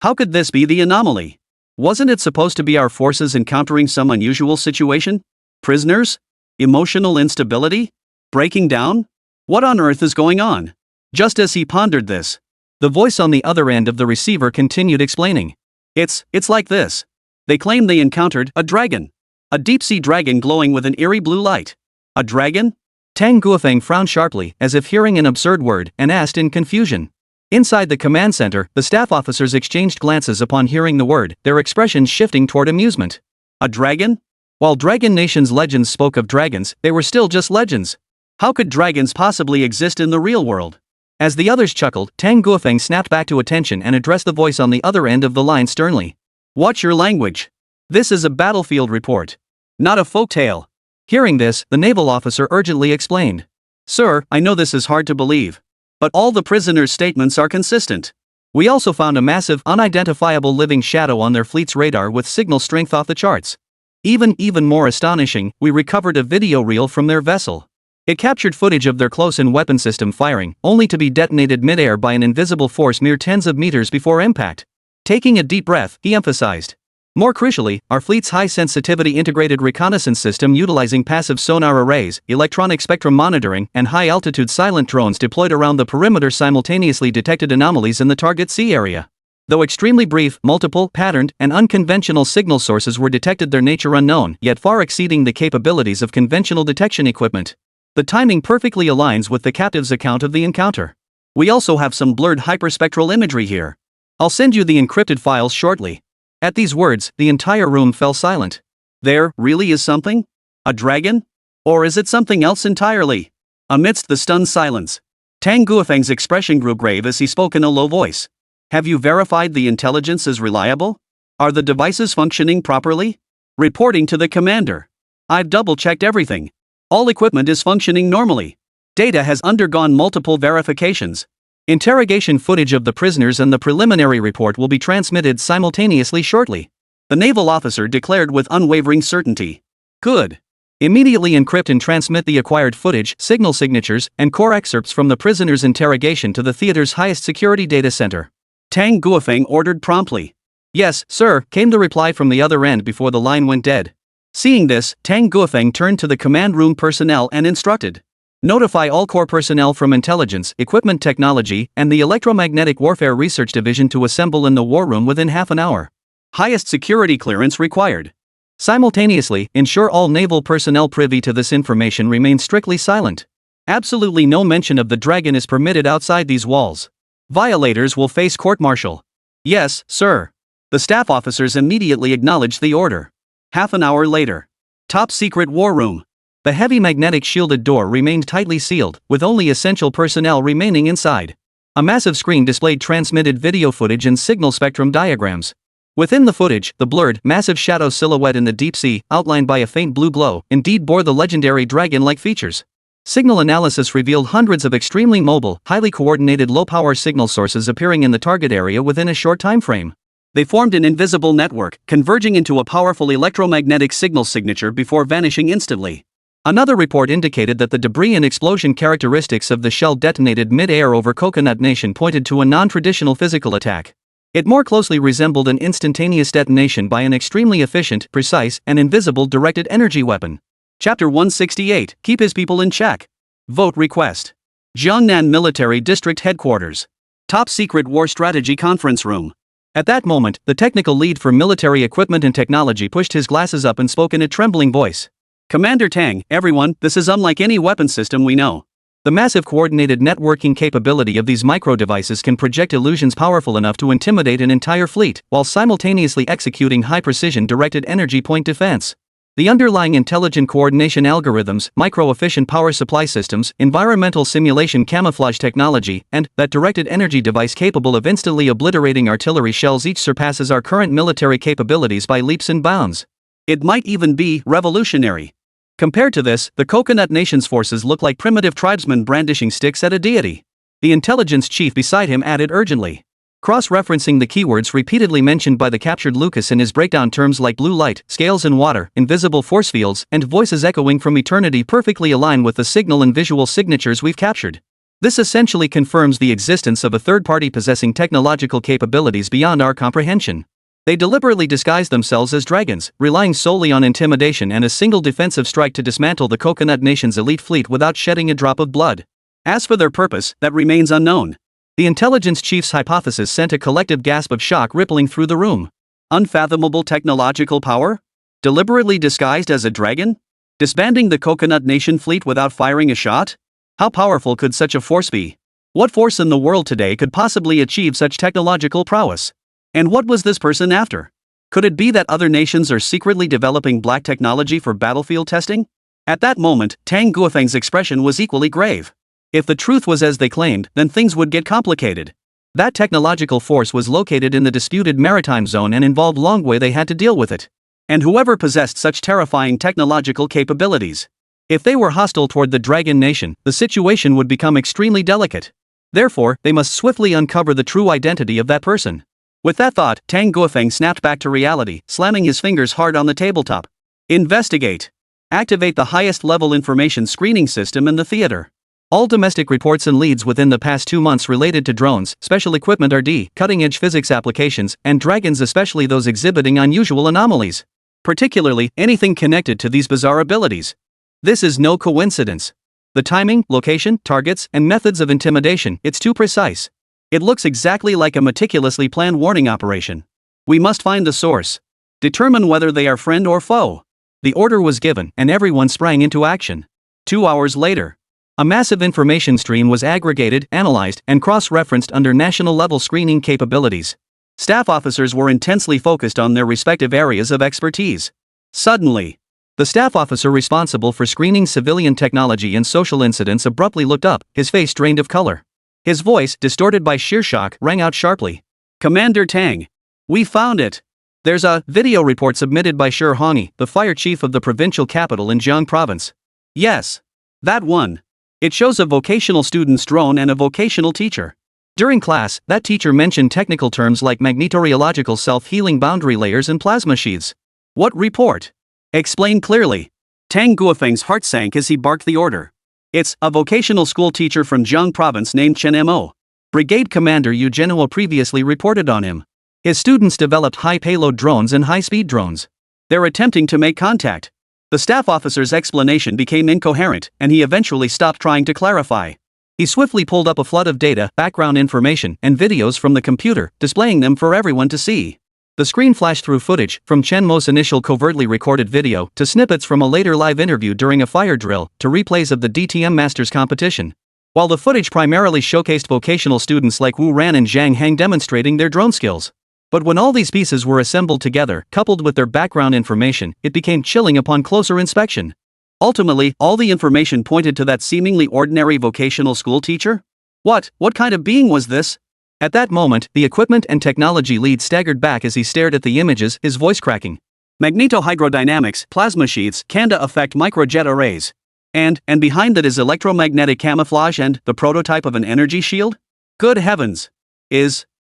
How could this be the anomaly? Wasn't it supposed to be our forces encountering some unusual situation? Prisoners? Emotional instability? Breaking down? What on earth is going on? Just as he pondered this, the voice on the other end of the receiver continued explaining. It's like this. They claim they encountered a dragon. A deep-sea dragon glowing with an eerie blue light. A dragon? Tang Guofeng frowned sharply, as if hearing an absurd word, and asked in confusion. Inside the command center, the staff officers exchanged glances upon hearing the word, their expressions shifting toward amusement. A dragon? While Dragon Nation's legends spoke of dragons, they were still just legends. How could dragons possibly exist in the real world? As the others chuckled, Tang Guofeng snapped back to attention and addressed the voice on the other end of the line sternly. "Watch your language. This is a battlefield report. Not a folk tale." Hearing this, the naval officer urgently explained. "Sir, I know this is hard to believe. But all the prisoners' statements are consistent. We also found a massive, unidentifiable living shadow on their fleet's radar with signal strength off the charts. Even more astonishing, we recovered a video reel from their vessel. It captured footage of their close-in weapon system firing, only to be detonated mid-air by an invisible force mere tens of meters before impact." Taking a deep breath, he emphasized. "More crucially, our fleet's high-sensitivity integrated reconnaissance system utilizing passive sonar arrays, electronic spectrum monitoring, and high-altitude silent drones deployed around the perimeter simultaneously detected anomalies in the target sea area. Though extremely brief, multiple, patterned, and unconventional signal sources were detected, their nature unknown, yet far exceeding the capabilities of conventional detection equipment. The timing perfectly aligns with the captive's account of the encounter. We also have some blurred hyperspectral imagery here. I'll send you the encrypted files shortly." At these words, the entire room fell silent. There really is something? A dragon? Or is it something else entirely? Amidst the stunned silence, Tang Guofeng's expression grew grave as he spoke in a low voice. "Have you verified the intelligence is reliable? Are the devices functioning properly?" Reporting to the commander. "I've double-checked everything. All equipment is functioning normally. Data has undergone multiple verifications. Interrogation footage of the prisoners and the preliminary report will be transmitted simultaneously shortly," the naval officer declared with unwavering certainty. "Good. Immediately encrypt and transmit the acquired footage, signal signatures, and core excerpts from the prisoners' interrogation to the theater's highest security data center." Tang Guofeng ordered promptly. "Yes, sir," came the reply from the other end before the line went dead. Seeing this, Tang Guofeng turned to the command room personnel and instructed. "Notify all core personnel from Intelligence, Equipment Technology, and the Electromagnetic Warfare Research Division to assemble in the war room within half an hour. Highest security clearance required. Simultaneously, ensure all naval personnel privy to this information remain strictly silent. Absolutely no mention of the dragon is permitted outside these walls. Violators will face court-martial." "Yes, sir." The staff officers immediately acknowledged the order. Half an hour later, Top secret war room. The heavy magnetic shielded door remained tightly sealed, with only essential personnel remaining inside. A massive screen displayed transmitted video footage and signal spectrum diagrams. Within the footage, the blurred, massive shadow silhouette in the deep sea, outlined by a faint blue glow, indeed bore the legendary dragon-like features. Signal analysis revealed hundreds of extremely mobile, highly coordinated low-power signal sources appearing in the target area within a short time frame. They formed an invisible network, converging into a powerful electromagnetic signal signature before vanishing instantly. Another report indicated that the debris and explosion characteristics of the shell detonated mid-air over Coconut Nation pointed to a non-traditional physical attack. It more closely resembled an instantaneous detonation by an extremely efficient, precise, and invisible directed energy weapon. Chapter 168, Keep His People in Check. Vote request. Jiangnan Military District Headquarters. Top Secret War Strategy Conference Room. At that moment, the technical lead for military equipment and technology pushed his glasses up and spoke in a trembling voice. Commander Tang, everyone, this is unlike any weapon system we know. The massive coordinated networking capability of these micro-devices can project illusions powerful enough to intimidate an entire fleet, while simultaneously executing high-precision directed energy point defense. The underlying intelligent coordination algorithms, micro-efficient power supply systems, environmental simulation camouflage technology, and that directed energy device capable of instantly obliterating artillery shells each surpasses our current military capabilities by leaps and bounds. It might even be revolutionary. Compared to this, the Coconut Nation's forces look like primitive tribesmen brandishing sticks at a deity. The intelligence chief beside him added urgently, cross-referencing the keywords repeatedly mentioned by the captured Lucas in his breakdown, terms like blue light, scales in water, invisible force fields, and voices echoing from eternity perfectly align with the signal and visual signatures we've captured. This essentially confirms the existence of a third party possessing technological capabilities beyond our comprehension. They deliberately disguise themselves as dragons, relying solely on intimidation and a single defensive strike to dismantle the Coconut Nation's elite fleet without shedding a drop of blood. As for their purpose, that remains unknown. The intelligence chief's hypothesis sent a collective gasp of shock rippling through the room. Unfathomable technological power? Deliberately disguised as a dragon? Disbanding the Coconut Nation fleet without firing a shot? How powerful could such a force be? What force in the world today could possibly achieve such technological prowess? And what was this person after? Could it be that other nations are secretly developing black technology for battlefield testing? At that moment, Tang Guofeng's expression was equally grave. If the truth was as they claimed, then things would get complicated. That technological force was located in the disputed maritime zone and involved Longguo. They had to deal with it. And whoever possessed such terrifying technological capabilities. If they were hostile toward the Dragon Nation, the situation would become extremely delicate. Therefore, they must swiftly uncover the true identity of that person. With that thought, Tang Guofeng snapped back to reality, slamming his fingers hard on the tabletop. Investigate. Activate the highest level information screening system in the theater. All domestic reports and leads within the past 2 months related to drones, special equipment RD, cutting-edge physics applications, and dragons, especially those exhibiting unusual anomalies. Particularly, anything connected to these bizarre abilities. This is no coincidence. The timing, location, targets, and methods of intimidation, it's too precise. It looks exactly like a meticulously planned warning operation. We must find the source. Determine whether they are friend or foe. The order was given, and everyone sprang into action. 2 hours later, a massive information stream was aggregated, analyzed, and cross-referenced under national-level screening capabilities. Staff officers were intensely focused on their respective areas of expertise. Suddenly, the staff officer responsible for screening civilian technology and social incidents abruptly looked up, his face drained of color. His voice, distorted by sheer shock, rang out sharply. Commander Tang. We found it. There's a video report submitted by Shi Hongyi, the fire chief of the provincial capital in Jiang province. Yes. That one. It shows a vocational student's drone and a vocational teacher. During class, that teacher mentioned technical terms like magnetorheological self-healing boundary layers and plasma sheaths. What report? Explain clearly. Tang Guofeng's heart sank as he barked the order. It's a vocational school teacher from Jiang province named Chen Mo. Brigade Commander Yu Zhenhua previously reported on him. His students developed high-payload drones and high-speed drones. They're attempting to make contact. The staff officer's explanation became incoherent, and he eventually stopped trying to clarify. He swiftly pulled up a flood of data, background information, and videos from the computer, displaying them for everyone to see. The screen flashed through footage, from Chen Mo's initial covertly recorded video, to snippets from a later live interview during a fire drill, to replays of the DTM Masters competition. While the footage primarily showcased vocational students like Wu Ran and Zhang Heng demonstrating their drone skills, But when all these pieces were assembled together, coupled with their background information, it became chilling upon closer inspection. Ultimately, all the information pointed to that seemingly ordinary vocational school teacher? What kind of being was this? At that moment, the equipment and technology lead staggered back as he stared at the images, his voice cracking. Magnetohydrodynamics, plasma sheaths, Kanda effect microjet arrays. And behind that is electromagnetic camouflage and the prototype of an energy shield? Good heavens!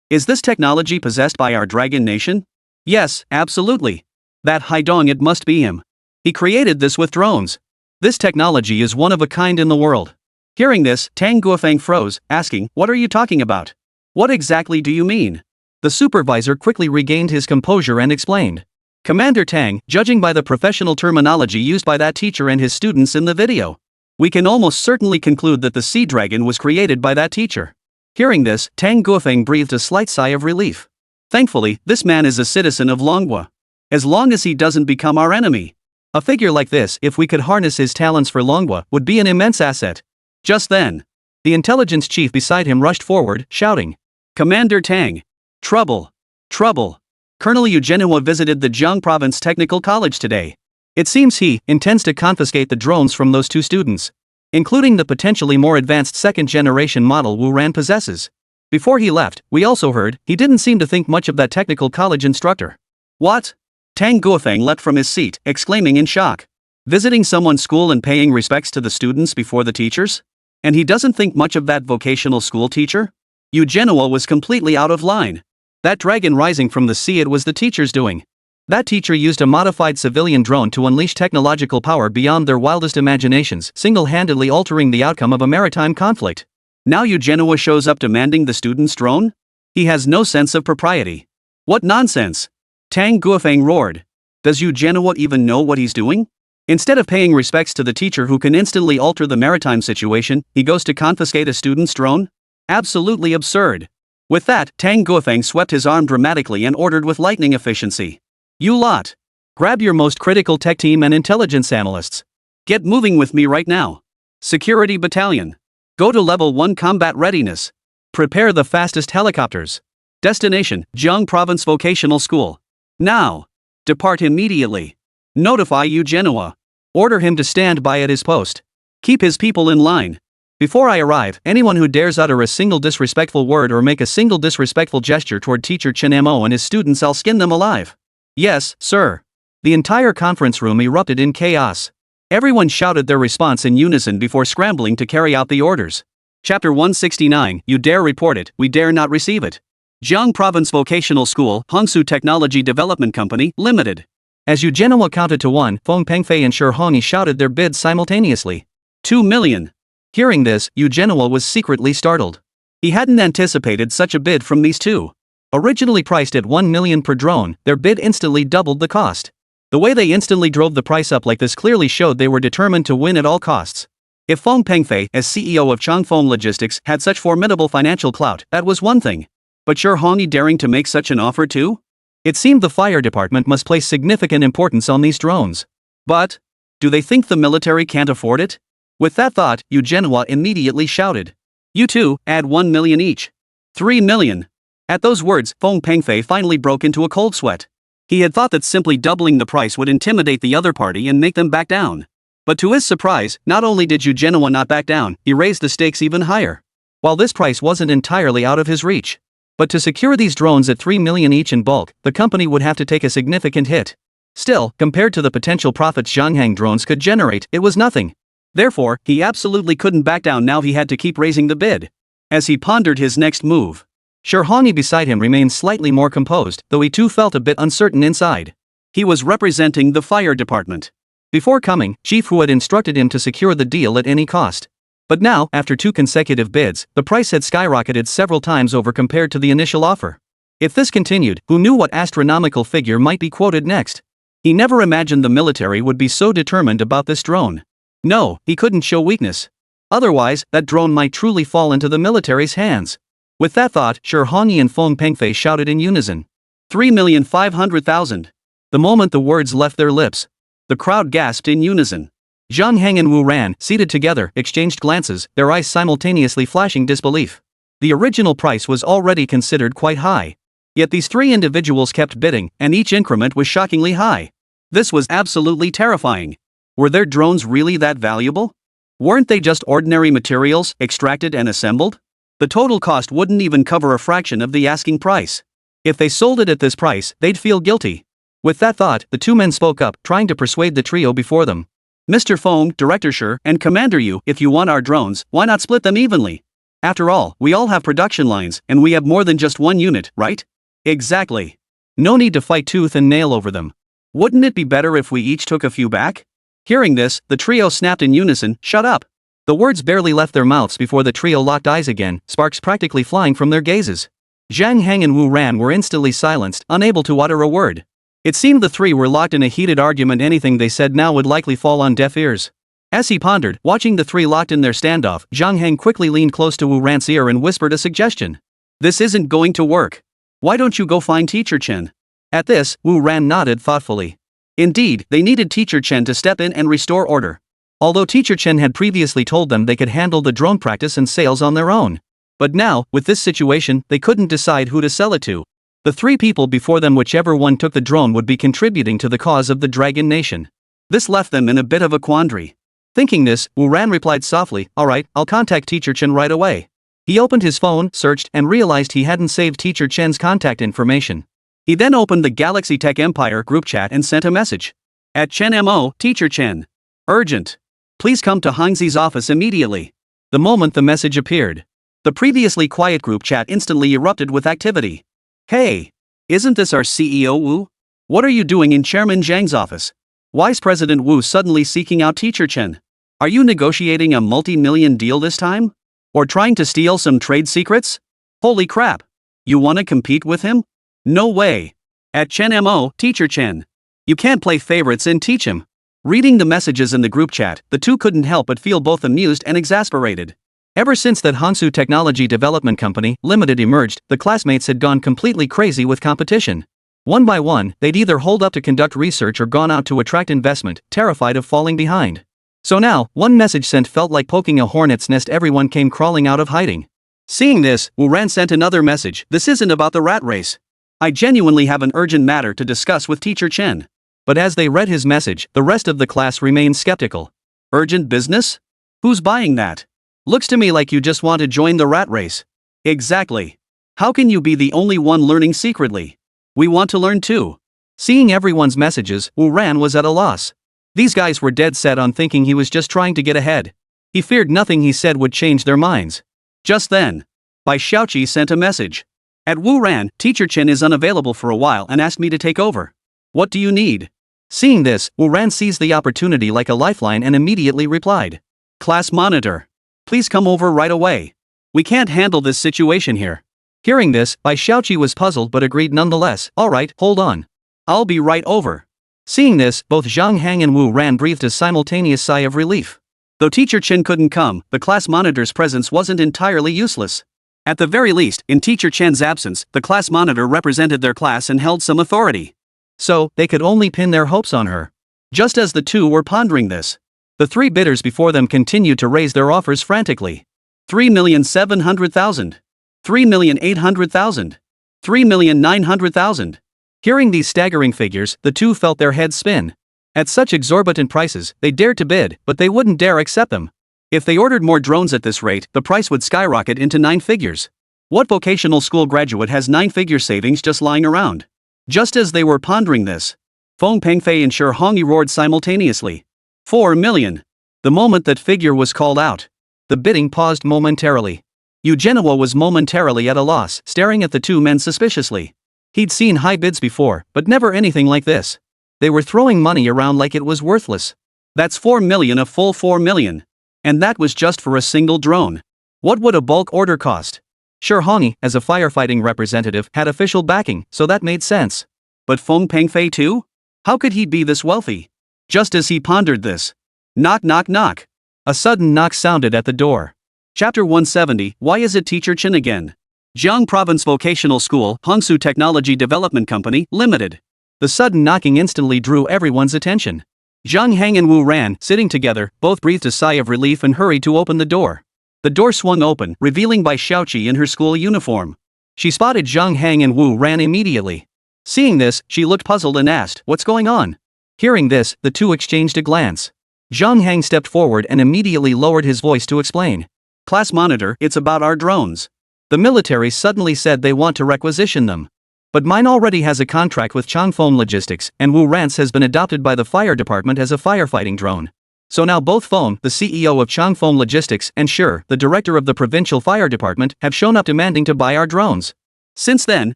Is this technology possessed by our dragon nation? Yes, absolutely. That Haidong, it must be him. He created this with drones. This technology is one of a kind in the world. Hearing this, Tang Guofeng froze, asking, "What are you talking about? What exactly do you mean?" The supervisor quickly regained his composure and explained. Commander Tang, judging by the professional terminology used by that teacher and his students in the video, we can almost certainly conclude that the sea dragon was created by that teacher. Hearing this, Tang Guofeng breathed a slight sigh of relief. Thankfully, this man is a citizen of Longguo. As long as he doesn't become our enemy. A figure like this, if we could harness his talents for Longguo, would be an immense asset. Just then, the intelligence chief beside him rushed forward, shouting, "Commander Tang! Trouble! Trouble! Colonel Yu Genhua visited the Jiang Province Technical College today. It seems he intends to confiscate the drones from those two students, including the potentially more advanced second-generation model Wu Ran possesses. Before he left, we also heard he didn't seem to think much of that technical college instructor." What? Tang Guofeng leapt from his seat, exclaiming in shock. Visiting someone's school and paying respects to the students before the teachers? And he doesn't think much of that vocational school teacher? Yu Genhua was completely out of line. That dragon rising from the sea, it was the teacher's doing. That teacher used a modified civilian drone to unleash technological power beyond their wildest imaginations, single-handedly altering the outcome of a maritime conflict. Now Yu Genhua shows up demanding the student's drone? He has no sense of propriety. What nonsense! Tang Guofeng roared. Does Yu Genhua even know what he's doing? Instead of paying respects to the teacher who can instantly alter the maritime situation, he goes to confiscate a student's drone? Absolutely absurd. With that, Tang Guofeng swept his arm dramatically and ordered with lightning efficiency. "You lot! Grab your most critical tech team and intelligence analysts. Get moving with me right now. Security battalion. Go to level 1 combat readiness. Prepare the fastest helicopters. Destination, Jiang Province Vocational School. Now! Depart immediately. Notify Yu Genhua. Order him to stand by at his post. Keep his people in line. Before I arrive, anyone who dares utter a single disrespectful word or make a single disrespectful gesture toward teacher Chen Mo and his students, I'll skin them alive." "Yes, sir." The entire conference room erupted in chaos. Everyone shouted their response in unison before scrambling to carry out the orders. Chapter 169, You Dare Report It, We Dare Not Receive It. Jiang Province Vocational School, Hongsu Technology Development Company, Limited. As Yu Genhua counted to 1, Feng Pengfei and Shi Hongyi shouted their bids simultaneously. 2 million. Hearing this, Yu Genhua was secretly startled. He hadn't anticipated such a bid from these two. Originally priced at 1 million per drone, their bid instantly doubled the cost. The way they instantly drove the price up like this clearly showed they were determined to win at all costs. If Feng Pengfei, as CEO of Changfeng Logistics, had such formidable financial clout, that was one thing. But Shi Hongyi daring to make such an offer too? It seemed the fire department must place significant importance on these drones. But, do they think the military can't afford it? With that thought, Yu Genhua immediately shouted. "You two, add 1 million each. 3 million. At those words, Feng Pengfei finally broke into a cold sweat. He had thought that simply doubling the price would intimidate the other party and make them back down. But to his surprise, not only did Yu Genhua not back down, he raised the stakes even higher. While this price wasn't entirely out of his reach. But to secure these drones at 3 million each in bulk, the company would have to take a significant hit. Still, compared to the potential profits Zhanghang drones could generate, it was nothing. Therefore, he absolutely couldn't back down. Now he had to keep raising the bid. As he pondered his next move, Shi Hongyi beside him remained slightly more composed, though he too felt a bit uncertain inside. He was representing the fire department. Before coming, Chief Hu had instructed him to secure the deal at any cost. But now, after 2 consecutive bids, the price had skyrocketed several times over compared to the initial offer. If this continued, who knew what astronomical figure might be quoted next? He never imagined the military would be so determined about this drone. No, he couldn't show weakness. Otherwise, that drone might truly fall into the military's hands. With that thought, Shi Hongyi and Feng Pengfei shouted in unison. 3,500,000. The moment the words left their lips, the crowd gasped in unison. Zhanghang and Wu Ran, seated together, exchanged glances, their eyes simultaneously flashing disbelief. The original price was already considered quite high. Yet these three individuals kept bidding, and each increment was shockingly high. This was absolutely terrifying. Were their drones really that valuable? Weren't they just ordinary materials, extracted and assembled? The total cost wouldn't even cover a fraction of the asking price. If they sold it at this price, they'd feel guilty. With that thought, the two men spoke up, trying to persuade the trio before them. Mr. Fong, Director Sher, and Commander Yu, if you want our drones, why not split them evenly? After all, we all have production lines, and we have more than just one unit, right? Exactly. No need to fight tooth and nail over them. Wouldn't it be better if we each took a few back? Hearing this, the trio snapped in unison, "Shut up!" The words barely left their mouths before the trio locked eyes again, sparks practically flying from their gazes. Zhang Heng and Wu Ran were instantly silenced, unable to utter a word. It seemed the three were locked in a heated argument. Anything they said now would likely fall on deaf ears. As he pondered, watching the three locked in their standoff, Zhang Heng quickly leaned close to Wu Ran's ear and whispered a suggestion. "This isn't going to work. Why don't you go find Teacher Chen?" At this, Wu Ran nodded thoughtfully. Indeed, they needed Teacher Chen to step in and restore order. Although Teacher Chen had previously told them they could handle the drone practice and sales on their own. But now, with this situation, they couldn't decide who to sell it to. The three people before them, whichever one took the drone, would be contributing to the cause of the Dragon Nation. This left them in a bit of a quandary. Thinking this, Wu Ran replied softly, "Alright, I'll contact Teacher Chen right away." He opened his phone, searched, and realized he hadn't saved Teacher Chen's contact information. He then opened the Galaxy Tech Empire group chat and sent a message. At Chen Mo, Teacher Chen. Urgent. Please come to Hangzi's office immediately. The moment the message appeared, the previously quiet group chat instantly erupted with activity. Hey! Isn't this our CEO Wu? What are you doing in Chairman Zhang's office? Why's President Wu suddenly seeking out Teacher Chen? Are you negotiating a multi-million deal this time? Or trying to steal some trade secrets? Holy crap! You wanna compete with him? No way! At Chen Mo, Teacher Chen. You can't play favorites and teach him. Reading the messages in the group chat, the two couldn't help but feel both amused and exasperated. Ever since that Hangzhou Technology Development Company, Limited emerged, the classmates had gone completely crazy with competition. One by one, they'd either holed up to conduct research or gone out to attract investment, terrified of falling behind. So now, one message sent felt like poking a hornet's nest. Everyone came crawling out of hiding. Seeing this, Wu Ran sent another message. "This isn't about the rat race. I genuinely have an urgent matter to discuss with Teacher Chen." But as they read his message, the rest of the class remained skeptical. Urgent business? Who's buying that? Looks to me like you just want to join the rat race. Exactly. How can you be the only one learning secretly? We want to learn too. Seeing everyone's messages, Wu Ran was at a loss. These guys were dead set on thinking he was just trying to get ahead. He feared nothing he said would change their minds. Just then, Bai Xiaoqi sent a message. At Wu Ran, Teacher Chen is unavailable for a while and asked me to take over. What do you need? Seeing this, Wu Ran seized the opportunity like a lifeline and immediately replied. Class monitor. Please come over right away. We can't handle this situation here. Hearing this, Bai Xiaoqi was puzzled but agreed nonetheless. Alright, hold on. I'll be right over. Seeing this, both Zhang Heng and Wu Ran breathed a simultaneous sigh of relief. Though Teacher Chen couldn't come, the class monitor's presence wasn't entirely useless. At the very least, in Teacher Chen's absence, the class monitor represented their class and held some authority. So, they could only pin their hopes on her. Just as the two were pondering this, the three bidders before them continued to raise their offers frantically. 3,700,000. 3,800,000. 3,900,000. Hearing these staggering figures, the two felt their heads spin. At such exorbitant prices, they dared to bid, but they wouldn't dare accept them. If they ordered more drones at this rate, the price would skyrocket into 9 figures. What vocational school graduate has 9-figure savings just lying around? Just as they were pondering this, Feng Pengfei and Shi Hongyi roared simultaneously. 4 million. The moment that figure was called out, the bidding paused momentarily. Yu Zhenhua was momentarily at a loss, staring at the two men suspiciously. He'd seen high bids before, but never anything like this. They were throwing money around like it was worthless. That's 4 million, a full 4 million. And that was just for a single drone. What would a bulk order cost? Shi Hongyi, as a firefighting representative, had official backing, so that made sense. But Feng Pengfei too? How could he be this wealthy? Just as he pondered this, knock knock knock. A sudden knock sounded at the door. Chapter 170, Why is it Teacher Chen again? Jiang Province Vocational School, Hangzhou Technology Development Company, Limited. The sudden knocking instantly drew everyone's attention. Zhang Heng and Wu Ran, sitting together, both breathed a sigh of relief and hurried to open the door. The door swung open, revealing Bai Xiaoqi in her school uniform. She spotted Zhang Hang and Wu Ran immediately. Seeing this, she looked puzzled and asked, "What's going on?" Hearing this, the two exchanged a glance. Zhang Hang stepped forward and immediately lowered his voice to explain. "Class monitor, it's about our drones. The military suddenly said they want to requisition them. But mine already has a contract with Changfeng Logistics, and Wu Ran's has been adopted by the fire department as a firefighting drone. So now both Feng, the CEO of Changfeng Logistics, and Sear, the director of the provincial fire department, have shown up demanding to buy our drones. Since then,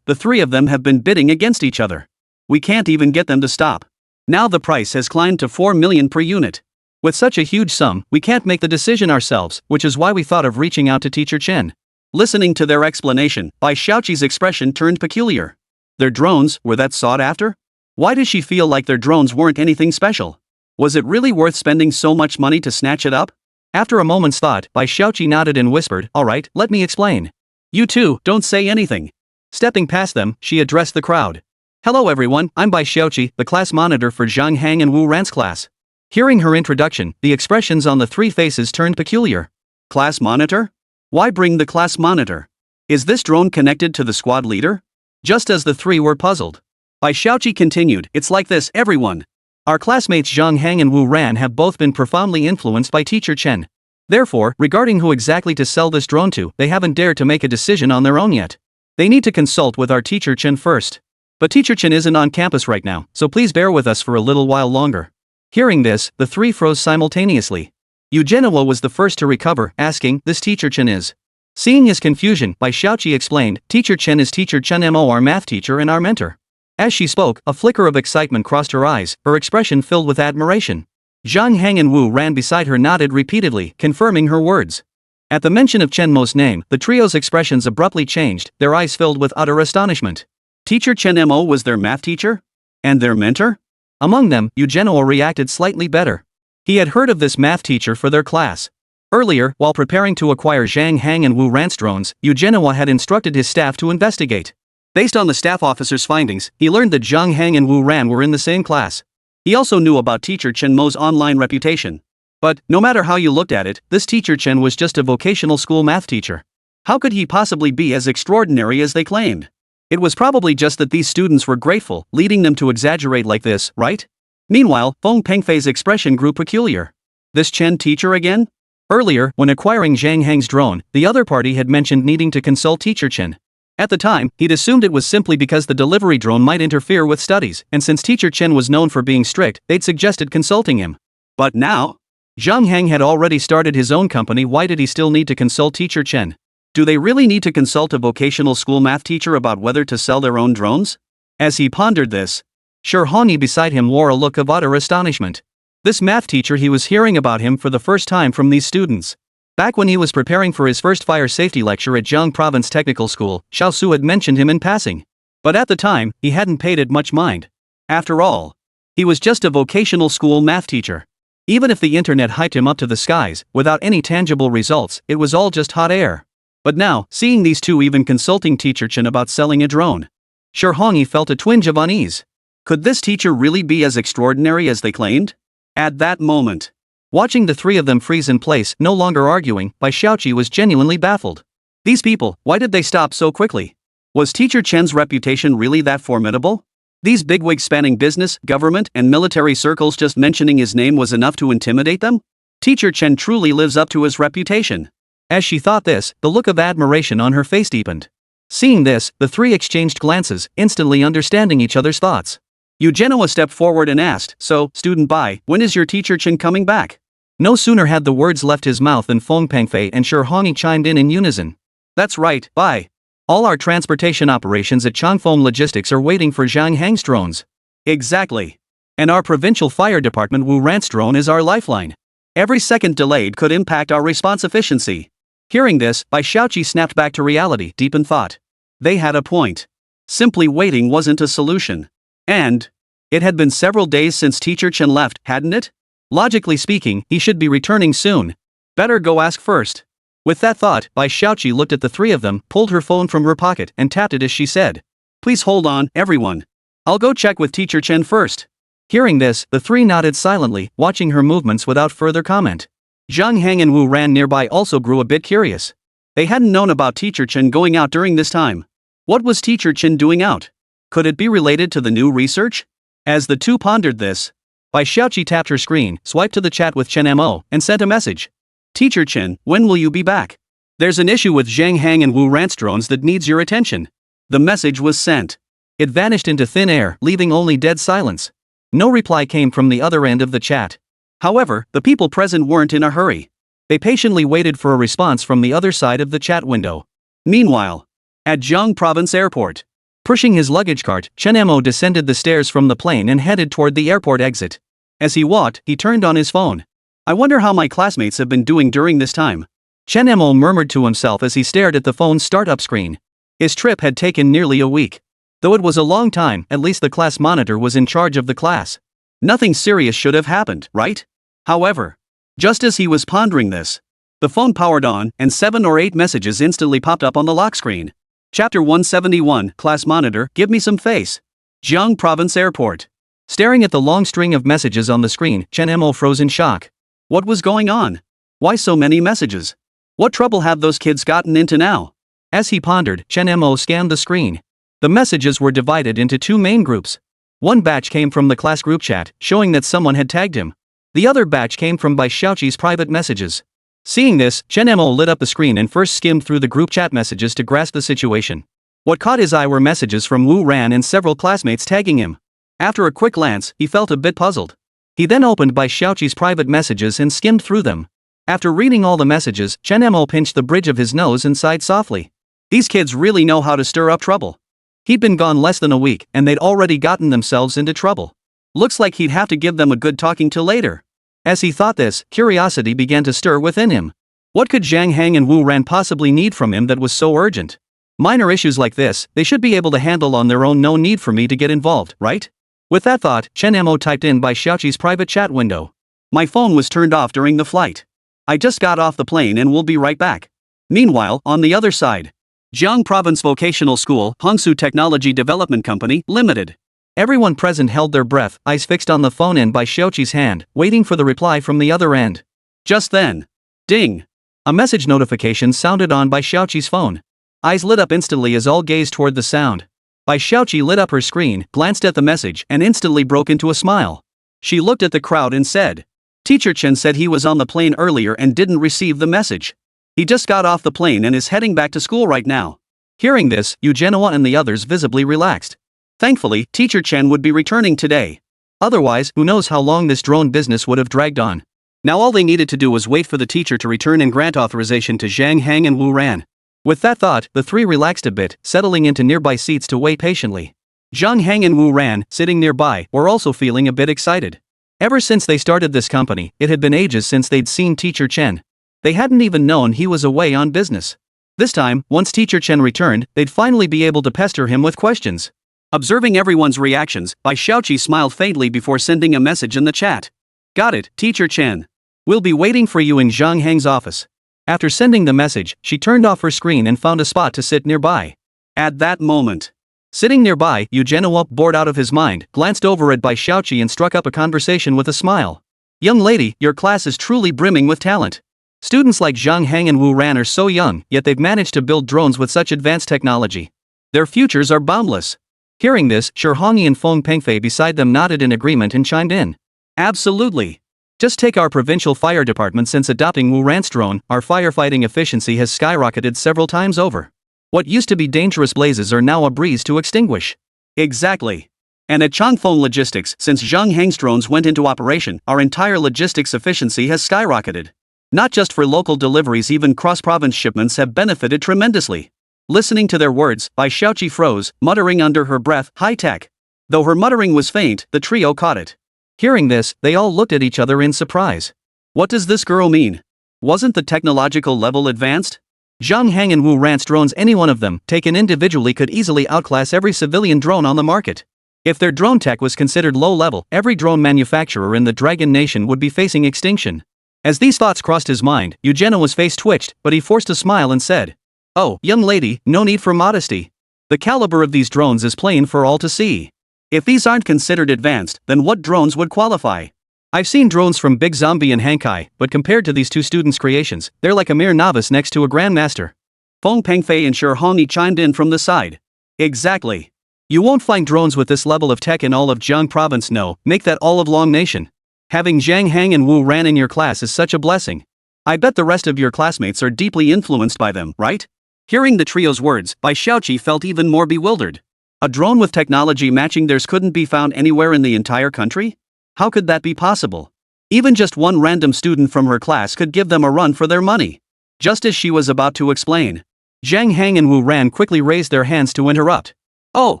the three of them have been bidding against each other. We can't even get them to stop. Now the price has climbed to 4 million per unit. With such a huge sum, we can't make the decision ourselves, which is why we thought of reaching out to Teacher Chen." Listening to their explanation, Bai Xiaoqi's expression turned peculiar. Their drones, were that sought after? Why does she feel like their drones weren't anything special? Was it really worth spending so much money to snatch it up? After a moment's thought, Bai Xiaoqi nodded and whispered, "Alright, let me explain." "You two, don't say anything." Stepping past them, she addressed the crowd. "Hello everyone, I'm Bai Xiaoqi, the class monitor for Zhang Hang and Wu Ran's class." Hearing her introduction, the expressions on the three faces turned peculiar. Class monitor? Why bring the class monitor? Is this drone connected to the squad leader? Just as the three were puzzled, Bai Xiaoqi continued, "It's like this, everyone. Our classmates Zhang Hang and Wu Ran have both been profoundly influenced by Teacher Chen. Therefore, regarding who exactly to sell this drone to, they haven't dared to make a decision on their own yet. They need to consult with our Teacher Chen first. But Teacher Chen isn't on campus right now, so please bear with us for a little while longer." Hearing this, the three froze simultaneously. Eugenio was the first to recover, asking, "This Teacher Chen is?" Seeing his confusion, Bai Xiaoqi explained, "Teacher Chen is Teacher Chen Mo, our math teacher and our mentor." As she spoke, a flicker of excitement crossed her eyes, her expression filled with admiration. Zhang Hang and Wu Ran beside her nodded repeatedly, confirming her words. At the mention of Chen Mo's name, the trio's expressions abruptly changed, their eyes filled with utter astonishment. Teacher Chen Mo was their math teacher? And their mentor? Among them, Eugenio reacted slightly better. He had heard of this math teacher for their class. Earlier, while preparing to acquire Zhang Hang and Wu Ran's drones, Eugenio had instructed his staff to investigate. Based on the staff officer's findings, he learned that Zhang Hang and Wu Ran were in the same class. He also knew about Teacher Chen Mo's online reputation. But, no matter how you looked at it, this Teacher Chen was just a vocational school math teacher. How could he possibly be as extraordinary as they claimed? It was probably just that these students were grateful, leading them to exaggerate like this, right? Meanwhile, Feng Pengfei's expression grew peculiar. This Chen teacher again? Earlier, when acquiring Zhang Hang's drone, the other party had mentioned needing to consult Teacher Chen. At the time, he'd assumed it was simply because the delivery drone might interfere with studies, and since Teacher Chen was known for being strict, they'd suggested consulting him. But now? Zhang Hang had already started his own company, why did he still need to consult Teacher Chen? Do they really need to consult a vocational school math teacher about whether to sell their own drones? As he pondered this, Shirhani beside him wore a look of utter astonishment. This math teacher, he was hearing about him for the first time from these students. Back when he was preparing for his first fire safety lecture at Jiang Province Technical School, Xiao Su had mentioned him in passing. But at the time, he hadn't paid it much mind. After all, he was just a vocational school math teacher. Even if the internet hyped him up to the skies, without any tangible results, it was all just hot air. But now, seeing these two even consulting Teacher Chen about selling a drone, Shirhani felt a twinge of unease. Could this teacher really be as extraordinary as they claimed? At that moment, watching the three of them freeze in place, no longer arguing, Bai Xiaoqi was genuinely baffled. These people, why did they stop so quickly? Was Teacher Chen's reputation really that formidable? These bigwigs spanning business, government, and military circles, just mentioning his name was enough to intimidate them? Teacher Chen truly lives up to his reputation. As she thought this, the look of admiration on her face deepened. Seeing this, the three exchanged glances, instantly understanding each other's thoughts. Eugenio stepped forward and asked, "So, student Bai, when is your Teacher Chen coming back?" No sooner had the words left his mouth than Feng Pengfei and Shirhani chimed in unison. "That's right, Bai. All our transportation operations at Changfeng Logistics are waiting for Zhang Hang's drones." "Exactly. And our provincial fire department Wu Ran's drone is our lifeline. Every second delayed could impact our response efficiency." Hearing this, Bai Xiaoqi snapped back to reality, deep in thought. They had a point. Simply waiting wasn't a solution. And it had been several days since Teacher Chen left, hadn't it? Logically speaking, he should be returning soon. Better go ask first. With that thought, Bai Xiaoqi looked at the three of them, pulled her phone from her pocket, and tapped it as she said, "Please hold on, everyone. I'll go check with Teacher Chen first." Hearing this, the three nodded silently, watching her movements without further comment. Zhang Hang and Wu Ran nearby also grew a bit curious. They hadn't known about Teacher Chen going out during this time. What was Teacher Chen doing out? Could it be related to the new research? As the two pondered this, Bai Xiaoqi tapped her screen, swiped to the chat with Chen Mo, and sent a message. Teacher Chen, when will you be back? There's an issue with Zhang Hang and Wu Ran's drones that needs your attention. The message was sent. It vanished into thin air, leaving only dead silence. No reply came from the other end of the chat. However, the people present weren't in a hurry. They patiently waited for a response from the other side of the chat window. Meanwhile, at Jiang Province Airport, pushing his luggage cart, Chen Mo descended the stairs from the plane and headed toward the airport exit. As he walked, he turned on his phone. I wonder how my classmates have been doing during this time. Chen Mo murmured to himself as he stared at the phone's startup screen. His trip had taken nearly a week. Though it was a long time, at least the class monitor was in charge of the class. Nothing serious should have happened, right? However, just as he was pondering this, the phone powered on and 7 or 8 messages instantly popped up on the lock screen. Chapter 171, Class Monitor, Give Me Some Face. Jiang Province Airport. Staring at the long string of messages on the screen, Chen Mo froze in shock. What was going on? Why so many messages? What trouble have those kids gotten into now? As he pondered, Chen Mo scanned the screen. The messages were divided into 2 main groups. One batch came from the class group chat, showing that someone had tagged him. The other batch came from Bai Xiaoqi's private messages. Seeing this, Chen Mo lit up the screen and first skimmed through the group chat messages to grasp the situation. What caught his eye were messages from Wu Ran and several classmates tagging him. After a quick glance, he felt a bit puzzled. He then opened Bai Xiaoqi's private messages and skimmed through them. After reading all the messages, Chen Mo pinched the bridge of his nose and sighed softly. These kids really know how to stir up trouble. He'd been gone less than a week, and they'd already gotten themselves into trouble. Looks like he'd have to give them a good talking to later. As he thought this, curiosity began to stir within him. What could Zhang Hang and Wu Ran possibly need from him that was so urgent? Minor issues like this, they should be able to handle on their own, no need for me to get involved, right? With that thought, Chen Mo typed in Bai Xiaoqi's private chat window. My phone was turned off during the flight. I just got off the plane and will be right back. Meanwhile, on the other side, Jiang Province Vocational School, Hongsu Technology Development Company, Limited. Everyone present held their breath, eyes fixed on the phone in Bai Xiaoqi's hand, waiting for the reply from the other end. Just then, ding! A message notification sounded on Bai Xiaoqi's phone. Eyes lit up instantly as all gazed toward the sound. Bai Xiaoqi lit up her screen, glanced at the message, and instantly broke into a smile. She looked at the crowd and said, Teacher Chen said he was on the plane earlier and didn't receive the message. He just got off the plane and is heading back to school right now. Hearing this, Genoa and the others visibly relaxed. Thankfully, Teacher Chen would be returning today. Otherwise, who knows how long this drone business would have dragged on. Now all they needed to do was wait for the teacher to return and grant authorization to Zhang Hang and Wu Ran. With that thought, the 3 relaxed a bit, settling into nearby seats to wait patiently. Zhang Hang and Wu Ran, sitting nearby, were also feeling a bit excited. Ever since they started this company, it had been ages since they'd seen Teacher Chen. They hadn't even known he was away on business. This time, once Teacher Chen returned, they'd finally be able to pester him with questions. Observing everyone's reactions, Bai Xiaoqi smiled faintly before sending a message in the chat. Got it, Teacher Chen. We'll be waiting for you in Zhang Hang's office. After sending the message, she turned off her screen and found a spot to sit nearby. At that moment, sitting nearby, Genoa, bored out of his mind, glanced over at Bai Xiaoqi and struck up a conversation with a smile. Young lady, your class is truly brimming with talent. Students like Zhang Hang and Wu Ran are so young, yet they've managed to build drones with such advanced technology. Their futures are boundless. Hearing this, Shi Hongyi and Feng Pengfei beside them nodded in agreement and chimed in. Absolutely. Just take our provincial fire department. Since adopting Wu Ran's drone, our firefighting efficiency has skyrocketed several times over. What used to be dangerous blazes are now a breeze to extinguish. Exactly. And at Changfeng Logistics, since Zhang Hang's drones went into operation, our entire logistics efficiency has skyrocketed. Not just for local deliveries, even cross-province shipments have benefited tremendously. Listening to their words, Bai Xiaoqi froze, muttering under her breath, high-tech. Though her muttering was faint, the trio caught it. Hearing this, they all looked at each other in surprise. What does this girl mean? Wasn't the technological level advanced? Zhang Hang and Wu Ran's drones, any one of them, taken individually, could easily outclass every civilian drone on the market. If their drone tech was considered low-level, every drone manufacturer in the Dragon Nation would be facing extinction. As these thoughts crossed his mind, Genoa's face twitched, but he forced a smile and said, Oh, young lady, no need for modesty. The caliber of these drones is plain for all to see. If these aren't considered advanced, then what drones would qualify? I've seen drones from Big Zombie and Hankai, but compared to these 2 students' creations, they're like a mere novice next to a grandmaster. Feng Pengfei and Shi Hongyi chimed in from the side. Exactly. You won't find drones with this level of tech in all of Jiang province. No, make that all of Long Nation. Having Zhang Hang and Wu Ran in your class is such a blessing. I bet the rest of your classmates are deeply influenced by them, right? Hearing the trio's words, Bai Xiaoqi felt even more bewildered. A drone with technology matching theirs couldn't be found anywhere in the entire country? How could that be possible? Even just one random student from her class could give them a run for their money. Just as she was about to explain, Zhang Hang and Wu Ran quickly raised their hands to interrupt. Oh,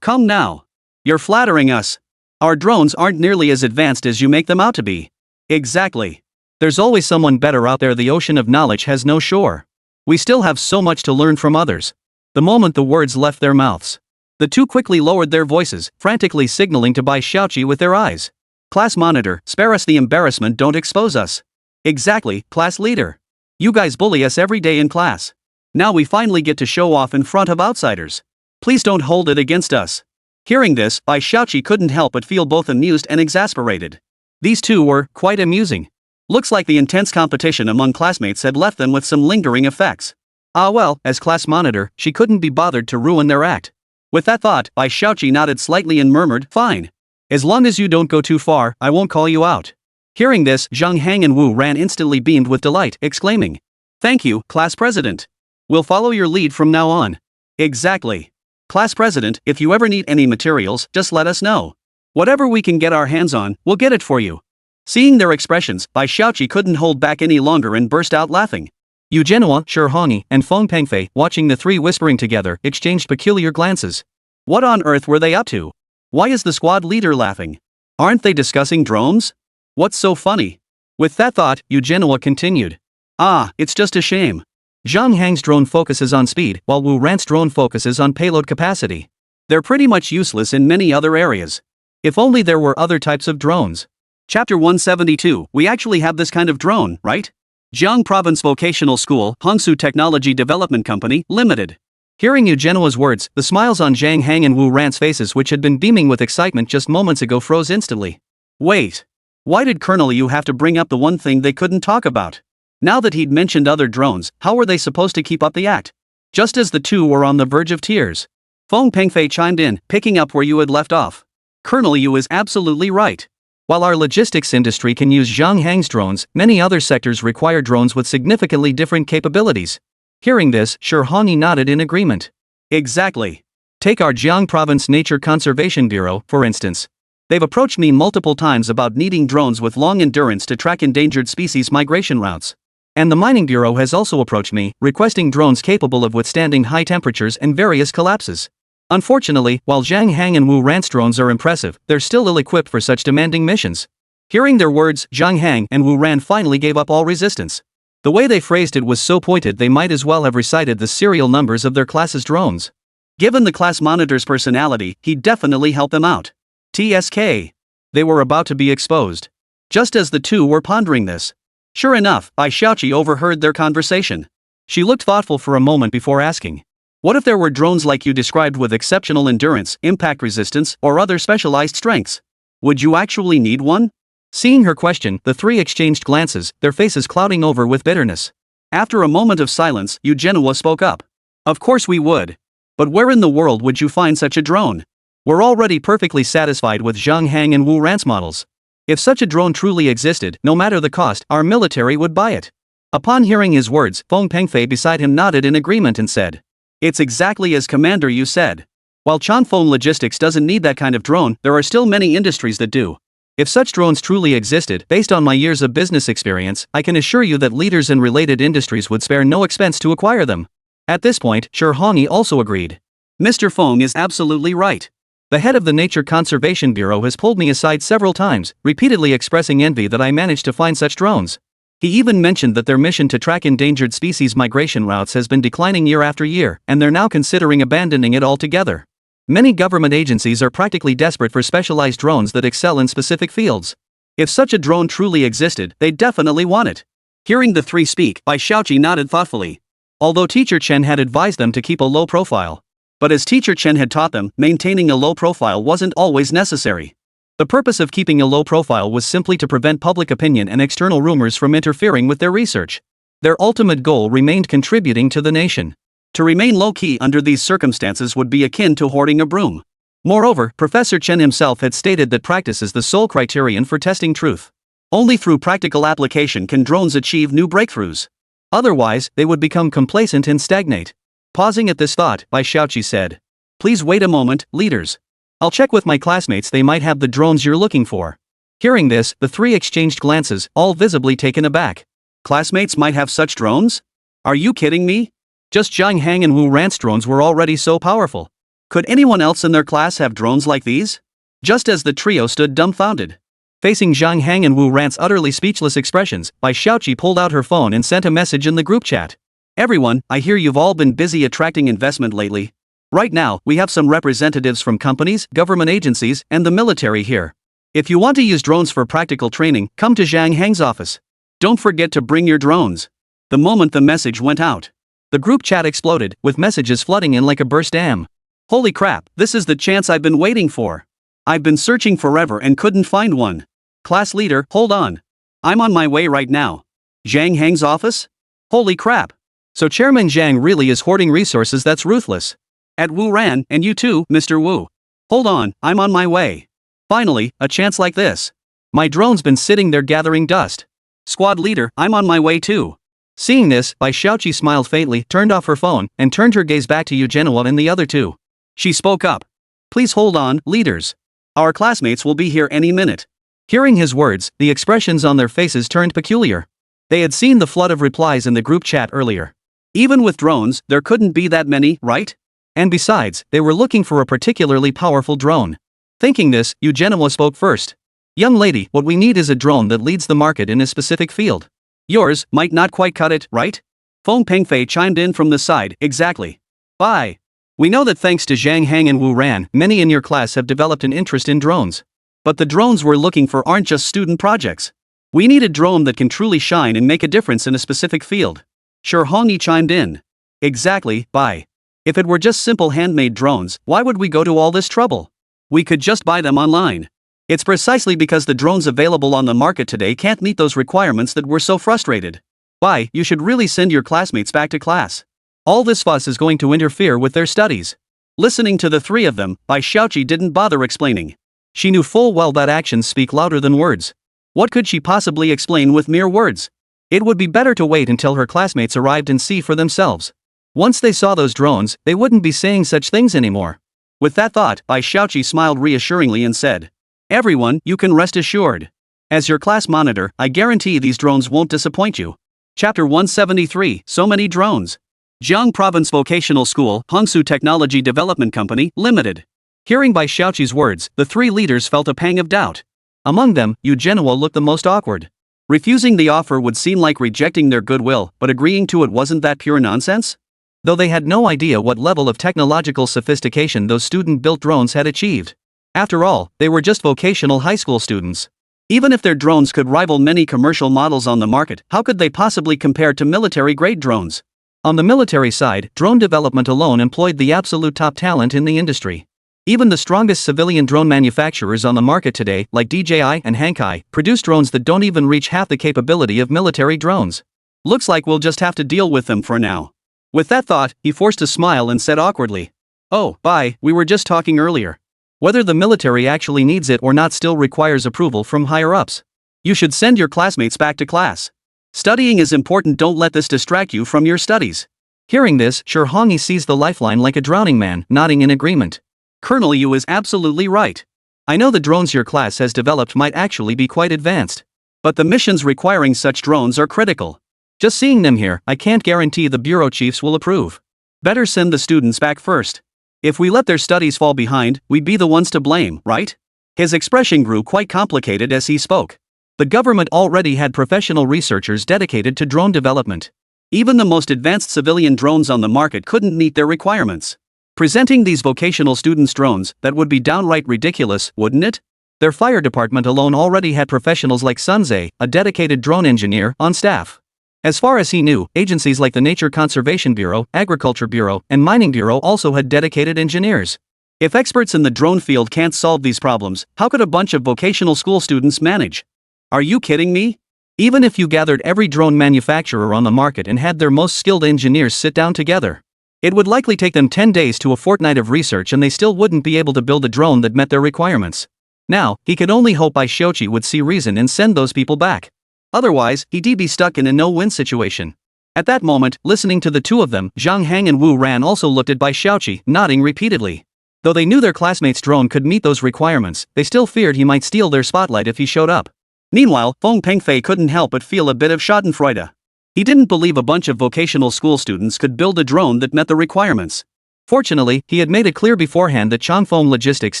come now. You're flattering us. Our drones aren't nearly as advanced as you make them out to be. Exactly. There's always someone better out there. The ocean of knowledge has no shore. We still have so much to learn from others. The moment the words left their mouths, the two quickly lowered their voices, frantically signaling to Bai Xiaoqi with their eyes. Class monitor, spare us the embarrassment, don't expose us. Exactly, class leader. You guys bully us every day in class. Now we finally get to show off in front of outsiders. Please don't hold it against us. Hearing this, Bai Xiaoqi couldn't help but feel both amused and exasperated. These two were quite amusing. Looks like the intense competition among classmates had left them with some lingering effects. Ah well, as class monitor, she couldn't be bothered to ruin their act. With that thought, Bai Xiaoqi nodded slightly and murmured, fine. As long as you don't go too far, I won't call you out. Hearing this, Zhang Hang and Wu Ran instantly beamed with delight, exclaiming, thank you, class president. We'll follow your lead from now on. Exactly. Class president, if you ever need any materials, just let us know. Whatever we can get our hands on, we'll get it for you. Seeing their expressions, Bai Xiaoqi couldn't hold back any longer and burst out laughing. Yu Zhenhua, Shi Hongyi, and Feng Pengfei, watching the three whispering together, exchanged peculiar glances. What on earth were they up to? Why is the squad leader laughing? Aren't they discussing drones? What's so funny? With that thought, Yu Zhenhua continued. Ah, it's just a shame. Zhang Hang's drone focuses on speed, while Wu Ran's drone focuses on payload capacity. They're pretty much useless in many other areas. If only there were other types of drones. Chapter 172, we actually have this kind of drone, right? Jiang Province Vocational School, Hongsu Technology Development Company, Limited. Hearing Yu Zhenhua's words, the smiles on Zhang Hang and Wu Ran's faces, which had been beaming with excitement just moments ago, froze instantly. Wait. Why did Colonel Yu have to bring up the one thing they couldn't talk about? Now that he'd mentioned other drones, how were they supposed to keep up the act? Just as the two were on the verge of tears, Feng Pengfei chimed in, picking up where you had left off. Colonel Yu is absolutely right. While our logistics industry can use Zhang Hang's drones, many other sectors require drones with significantly different capabilities. Hearing this, Shi Hongyi nodded in agreement. Exactly. Take our Jiang Province Nature Conservation Bureau, for instance. They've approached me multiple times about needing drones with long endurance to track endangered species migration routes. And the Mining Bureau has also approached me, requesting drones capable of withstanding high temperatures and various collapses. Unfortunately, while Zhang Hang and Wu Ran's drones are impressive, they're still ill-equipped for such demanding missions. Hearing their words, Zhang Hang and Wu Ran finally gave up all resistance. The way they phrased it was so pointed they might as well have recited the serial numbers of their class's drones. Given the class monitor's personality, he'd definitely help them out. TSK. They were about to be exposed. Just as the two were pondering this. Sure enough, Bai Xiaoqi overheard their conversation. She looked thoughtful for a moment before asking. What if there were drones like you described with exceptional endurance, impact resistance, or other specialized strengths? Would you actually need one? Seeing her question, the three exchanged glances, their faces clouding over with bitterness. After a moment of silence, Yu Zhenhua spoke up. Of course we would. But where in the world would you find such a drone? We're already perfectly satisfied with Zhang Hang and Wu Ran's models. If such a drone truly existed, no matter the cost, our military would buy it. Upon hearing his words, Feng Pengfei beside him nodded in agreement and said, it's exactly as Commander Yu said. While Chanfeng Logistics doesn't need that kind of drone, there are still many industries that do. If such drones truly existed, based on my years of business experience, I can assure you that leaders in related industries would spare no expense to acquire them. At this point, Shi Hongyi also agreed. Mr. Feng is absolutely right. The head of the Nature Conservation Bureau has pulled me aside several times, repeatedly expressing envy that I managed to find such drones. He even mentioned that their mission to track endangered species migration routes has been declining year after year, and they're now considering abandoning it altogether. Many government agencies are practically desperate for specialized drones that excel in specific fields. If such a drone truly existed, they'd definitely want it. Hearing the three speak, Bai Xiaoqi nodded thoughtfully. Although Teacher Chen had advised them to keep a low profile. But as Teacher Chen had taught them, maintaining a low profile wasn't always necessary. The purpose of keeping a low profile was simply to prevent public opinion and external rumors from interfering with their research. Their ultimate goal remained contributing to the nation. To remain low-key under these circumstances would be akin to hoarding a broom. Moreover, Professor Chen himself had stated that practice is the sole criterion for testing truth. Only through practical application can drones achieve new breakthroughs. Otherwise, they would become complacent and stagnate. Pausing at this thought, Bai Xiaoqi said, "Please wait a moment, leaders. I'll check with my classmates, they might have the drones you're looking for." Hearing this, the three exchanged glances, all visibly taken aback. Classmates might have such drones? Are you kidding me? Just Zhang Hang and Wu Ran's drones were already so powerful. Could anyone else in their class have drones like these? Just as the trio stood dumbfounded, facing Zhang Hang and Wu Ran's utterly speechless expressions, Bai Xiaoqi pulled out her phone and sent a message in the group chat. "Everyone, I hear you've all been busy attracting investment lately. Right now, we have some representatives from companies, government agencies, and the military here. If you want to use drones for practical training, come to Zhang Hang's office. Don't forget to bring your drones." The moment the message went out, the group chat exploded, with messages flooding in like a burst dam. Holy crap, this is the chance I've been waiting for. I've been searching forever and couldn't find one. Class leader, hold on. I'm on my way right now. Zhang Hang's office? Holy crap. So Chairman Zhang really is hoarding resources, that's ruthless. At Wu Ran, and you too, Mr. Wu. Hold on, I'm on my way. Finally, a chance like this. My drone's been sitting there gathering dust. Squad leader, I'm on my way too. Seeing this, Bai Xiaoqi smiled faintly, turned off her phone, and turned her gaze back to Yu Genoa and the other two. She spoke up. "Please hold on, leaders. Our classmates will be here any minute." Hearing his words, the expressions on their faces turned peculiar. They had seen the flood of replies in the group chat earlier. Even with drones, there couldn't be that many, right? And besides, they were looking for a particularly powerful drone. Thinking this, Yu Genoa spoke first. "Young lady, what we need is a drone that leads the market in a specific field. Yours might not quite cut it, right?" Feng Pengfei chimed in from the side, "Exactly. Bye. We know that thanks to Zhang Hang and Wu Ran, many in your class have developed an interest in drones. But the drones we're looking for aren't just student projects. We need a drone that can truly shine and make a difference in a specific field." Sure Hongyi chimed in. "Exactly, Bai. If it were just simple handmade drones, why would we go to all this trouble? We could just buy them online. It's precisely because the drones available on the market today can't meet those requirements that we're so frustrated. Bai, you should really send your classmates back to class. All this fuss is going to interfere with their studies." Listening to the three of them, Bai Xiaoqi didn't bother explaining. She knew full well that actions speak louder than words. What could she possibly explain with mere words? It would be better to wait until her classmates arrived and see for themselves. Once they saw those drones, they wouldn't be saying such things anymore. With that thought, Bai Xiaoqi smiled reassuringly and said, "Everyone, you can rest assured. As your class monitor, I guarantee these drones won't disappoint you." Chapter 173, So Many Drones. Jiang Province Vocational School, Hongsu Technology Development Company, Limited. Hearing Bai Xiaoqi's words, the three leaders felt a pang of doubt. Among them, Yu Genoa looked the most awkward. Refusing the offer would seem like rejecting their goodwill, but agreeing to it wasn't that pure nonsense? Though they had no idea what level of technological sophistication those student-built drones had achieved. After all, they were just vocational high school students. Even if their drones could rival many commercial models on the market, how could they possibly compare to military-grade drones? On the military side, drone development alone employed the absolute top talent in the industry. Even the strongest civilian drone manufacturers on the market today, like DJI and Hankai, produce drones that don't even reach half the capability of military drones. Looks like we'll just have to deal with them for now. With that thought, he forced a smile and said awkwardly, "Oh, Bai, we were just talking earlier. Whether the military actually needs it or not still requires approval from higher-ups. You should send your classmates back to class. Studying is important, don't let this distract you from your studies." Hearing this, Sure Hongyi seized the lifeline like a drowning man, nodding in agreement. "Colonel Yu is absolutely right. I know the drones your class has developed might actually be quite advanced. But the missions requiring such drones are critical. Just seeing them here, I can't guarantee the bureau chiefs will approve. Better send the students back first. If we let their studies fall behind, we'd be the ones to blame, right?" His expression grew quite complicated as he spoke. The government already had professional researchers dedicated to drone development. Even the most advanced civilian drones on the market couldn't meet their requirements. Presenting these vocational students drones, that would be downright ridiculous, wouldn't it? Their fire department alone already had professionals like Sunze, a dedicated drone engineer, on staff. As far as he knew, agencies like the Nature Conservation Bureau, Agriculture Bureau, and Mining Bureau also had dedicated engineers. If experts in the drone field can't solve these problems, how could a bunch of vocational school students manage? Are you kidding me? Even if you gathered every drone manufacturer on the market and had their most skilled engineers sit down together, It would likely take them 10 days to a fortnight of research and they still wouldn't be able to build a drone that met their requirements. Now, he could only hope Bai Xiaoqi would see reason and send those people back. Otherwise, he'd be stuck in a no-win situation. At that moment, listening to the two of them, Zhang Hang and Wu Ran also looked at Bai Xiaoqi, nodding repeatedly. Though they knew their classmate's drone could meet those requirements, they still feared he might steal their spotlight if he showed up. Meanwhile, Feng Pengfei couldn't help but feel a bit of schadenfreude. He didn't believe a bunch of vocational school students could build a drone that met the requirements. Fortunately, he had made it clear beforehand that Changfeng Logistics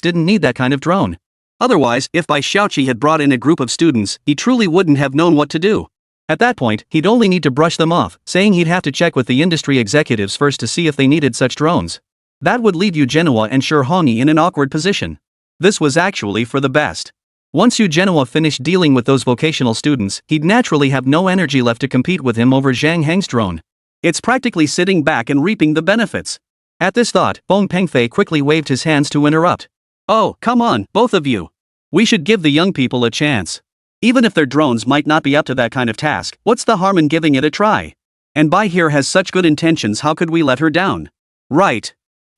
didn't need that kind of drone. Otherwise, if Bai Xiaoqi had brought in a group of students, he truly wouldn't have known what to do. At that point, he'd only need to brush them off, saying he'd have to check with the industry executives first to see if they needed such drones. That would leave Yu Genoa and Shi Hongyi in an awkward position. This was actually for the best. Once Yu Genoa finished dealing with those vocational students, he'd naturally have no energy left to compete with him over Zhang Heng's drone. It's practically sitting back and reaping the benefits. At this thought, Feng Pengfei quickly waved his hands to interrupt. Oh, come on, both of you. We should give the young people a chance. Even if their drones might not be up to that kind of task, what's the harm in giving it a try? And Bai here has such good intentions, how could we let her down? Right.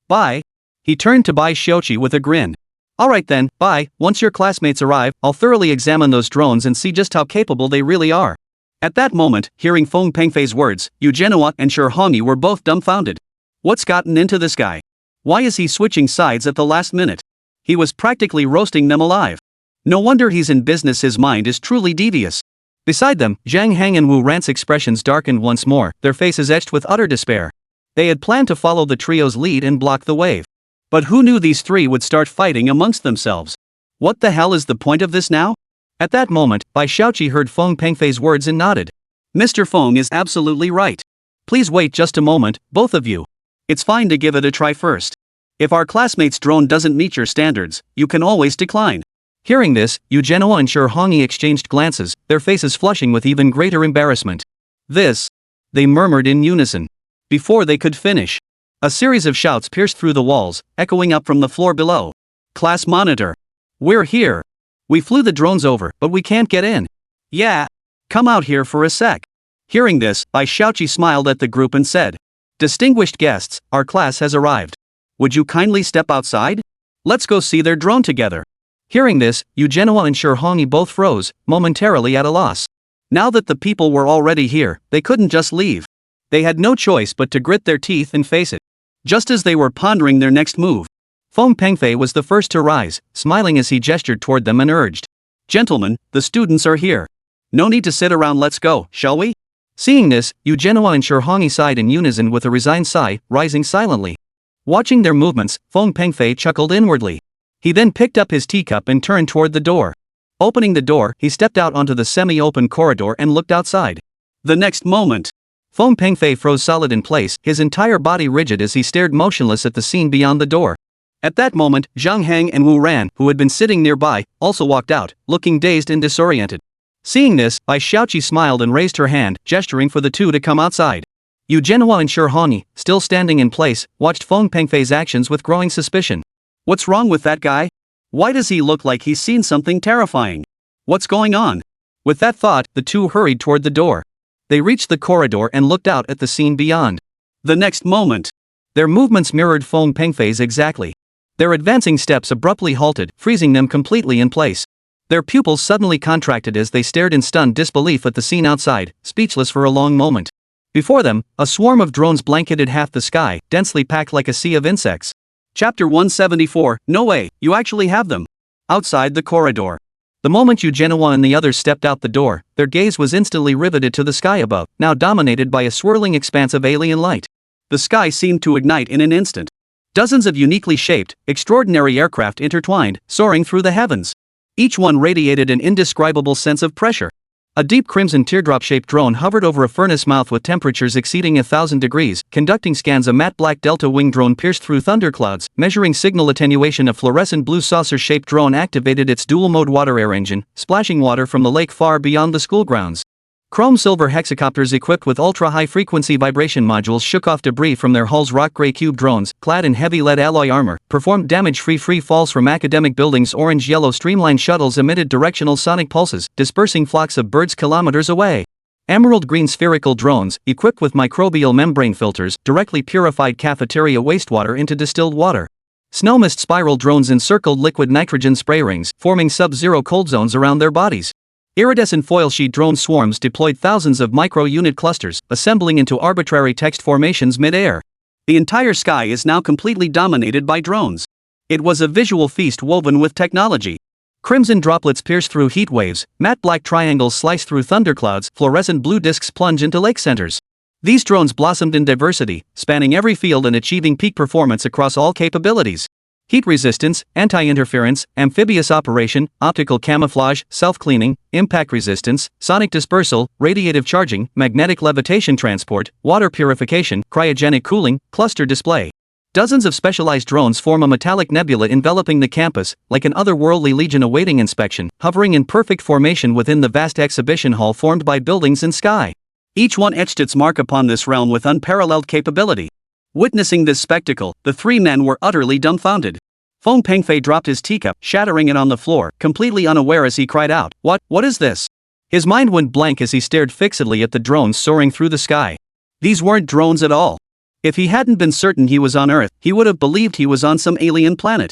Bai. He turned to Bai Xiaoqi with a grin. Alright then, Bai, once your classmates arrive, I'll thoroughly examine those drones and see just how capable they really are. At that moment, hearing Feng Pengfei's words, Yu Genoa and Shi Hongyi were both dumbfounded. What's gotten into this guy? Why is he switching sides at the last minute? He was practically roasting them alive. No wonder he's in business, his mind is truly devious. Beside them, Zhang Hang and Wu Ran's expressions darkened once more, their faces etched with utter despair. They had planned to follow the trio's lead and block the wave. But who knew these three would start fighting amongst themselves? What the hell is the point of this now? At that moment, Bai Xiaoqi heard Feng Pengfei's words and nodded. Mr. Feng is absolutely right. Please wait just a moment, both of you. It's fine to give it a try first. If our classmate's drone doesn't meet your standards, you can always decline. Hearing this, Yu Genoa and Shi Hongyi exchanged glances, their faces flushing with even greater embarrassment. This, they murmured in unison. Before they could finish, a series of shouts pierced through the walls, echoing up from the floor below. Class monitor. We're here. We flew the drones over, but we can't get in. Yeah. Come out here for a sec. Hearing this, Bai Xiaoqi smiled at the group and said, Distinguished guests, our class has arrived. Would you kindly step outside? Let's go see their drone together. Hearing this, Yu Genoa and Shi Hongyi both froze, momentarily at a loss. Now that the people were already here, they couldn't just leave. They had no choice but to grit their teeth and face it. Just as they were pondering their next move, Feng Pengfei was the first to rise, smiling as he gestured toward them and urged. Gentlemen, the students are here. No need to sit around, let's go, shall we? Seeing this, Yu Genoa and Shi Hongyi sighed in unison with a resigned sigh, rising silently. Watching their movements, Feng Pengfei chuckled inwardly. He then picked up his teacup and turned toward the door. Opening the door, he stepped out onto the semi-open corridor and looked outside. The next moment, Feng Pengfei froze solid in place, his entire body rigid as he stared motionless at the scene beyond the door. At that moment, Zhang Hang and Wu Ran, who had been sitting nearby, also walked out, looking dazed and disoriented. Seeing this, Bai Xiaoqi smiled and raised her hand, gesturing for the two to come outside. Yu Genoa and Shi Hongyi, still standing in place, watched Feng Pengfei's actions with growing suspicion. What's wrong with that guy? Why does he look like he's seen something terrifying? What's going on? With that thought, the two hurried toward the door. They reached the corridor and looked out at the scene beyond. The next moment, their movements mirrored Feng Pengfei's exactly. Their advancing steps abruptly halted, freezing them completely in place. Their pupils suddenly contracted as they stared in stunned disbelief at the scene outside, speechless for a long moment. Before them, a swarm of drones blanketed half the sky, densely packed like a sea of insects. Chapter 174, No way, you actually have them. Outside the corridor. The moment Yu Genoa and the others stepped out the door, their gaze was instantly riveted to the sky above, now dominated by a swirling expanse of alien light. The sky seemed to ignite in an instant. Dozens of uniquely shaped, extraordinary aircraft intertwined, soaring through the heavens. Each one radiated an indescribable sense of pressure. A deep crimson teardrop-shaped drone hovered over a furnace mouth with temperatures exceeding 1,000 degrees, conducting scans. A matte black delta-wing drone pierced through thunderclouds, measuring signal attenuation. A fluorescent blue saucer-shaped drone activated its dual-mode water-air engine, splashing water from the lake far beyond the school grounds. Chrome-silver hexacopters equipped with ultra-high-frequency vibration modules shook off debris from their hulls. Rock-gray cube drones, clad in heavy lead alloy armor, performed damage-free free falls from academic buildings. Orange-yellow streamlined shuttles emitted directional sonic pulses, dispersing flocks of birds kilometers away. Emerald green spherical drones, equipped with microbial membrane filters, directly purified cafeteria wastewater into distilled water. Snow mist spiral drones encircled liquid nitrogen spray rings, forming sub-zero cold zones around their bodies. Iridescent foil sheet drone swarms deployed thousands of micro-unit clusters, assembling into arbitrary text formations mid-air. The entire sky is now completely dominated by drones. It was a visual feast woven with technology. Crimson droplets pierce through heat waves, matte black triangles slice through thunderclouds, fluorescent blue disks plunge into lake centers. These drones blossomed in diversity, spanning every field and achieving peak performance across all capabilities. Heat resistance, anti-interference, amphibious operation, optical camouflage, self-cleaning, impact resistance, sonic dispersal, radiative charging, magnetic levitation transport, water purification, cryogenic cooling, cluster display. Dozens of specialized drones form a metallic nebula enveloping the campus, like an otherworldly legion awaiting inspection, hovering in perfect formation within the vast exhibition hall formed by buildings and sky. Each one etched its mark upon this realm with unparalleled capability. Witnessing this spectacle, the three men were utterly dumbfounded. Feng Pengfei dropped his teacup, shattering it on the floor, completely unaware as he cried out, What is this?" His mind went blank as he stared fixedly at the drones soaring through the sky. These weren't drones at all. If he hadn't been certain he was on Earth, he would have believed he was on some alien planet.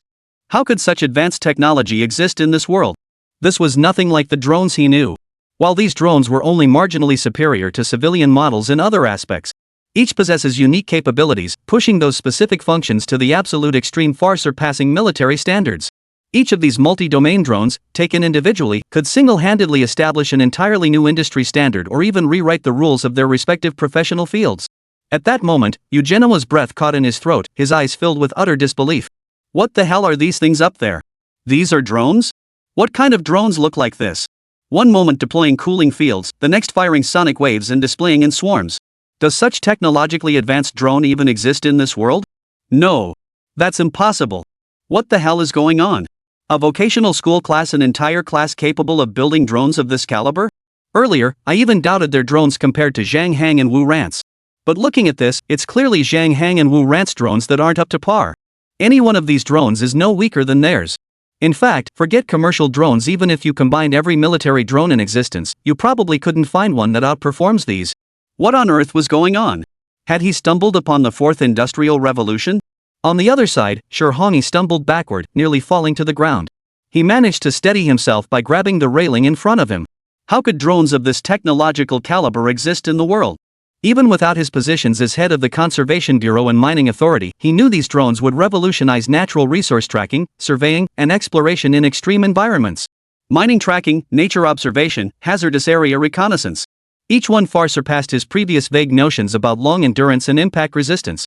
How could such advanced technology exist in this world? This was nothing like the drones he knew. While these drones were only marginally superior to civilian models in other aspects, each possesses unique capabilities, pushing those specific functions to the absolute extreme, far surpassing military standards. Each of these multi-domain drones, taken individually, could single-handedly establish an entirely new industry standard or even rewrite the rules of their respective professional fields. At that moment, Eugenio's breath caught in his throat, his eyes filled with utter disbelief. What the hell are these things up there? These are drones? What kind of drones look like this? One moment deploying cooling fields, the next firing sonic waves and displaying in swarms. Does such technologically advanced drone even exist in this world? No. That's impossible. What the hell is going on? A vocational school class, an entire class capable of building drones of this caliber? Earlier, I even doubted their drones compared to Zhang Hang and Wu Rant's. But looking at this, it's clearly Zhang Hang and Wu Rant's drones that aren't up to par. Any one of these drones is no weaker than theirs. In fact, forget commercial drones. Even if you combined every military drone in existence, you probably couldn't find one that outperforms these. What on earth was going on? Had he stumbled upon the fourth industrial revolution? On the other side, Shi Hongyi stumbled backward, nearly falling to the ground. He managed to steady himself by grabbing the railing in front of him. How could drones of this technological caliber exist in the world? Even without his positions as head of the Conservation Bureau and Mining Authority, he knew these drones would revolutionize natural resource tracking, surveying, and exploration in extreme environments. Mining tracking, nature observation, hazardous area reconnaissance. Each one far surpassed his previous vague notions about long endurance and impact resistance.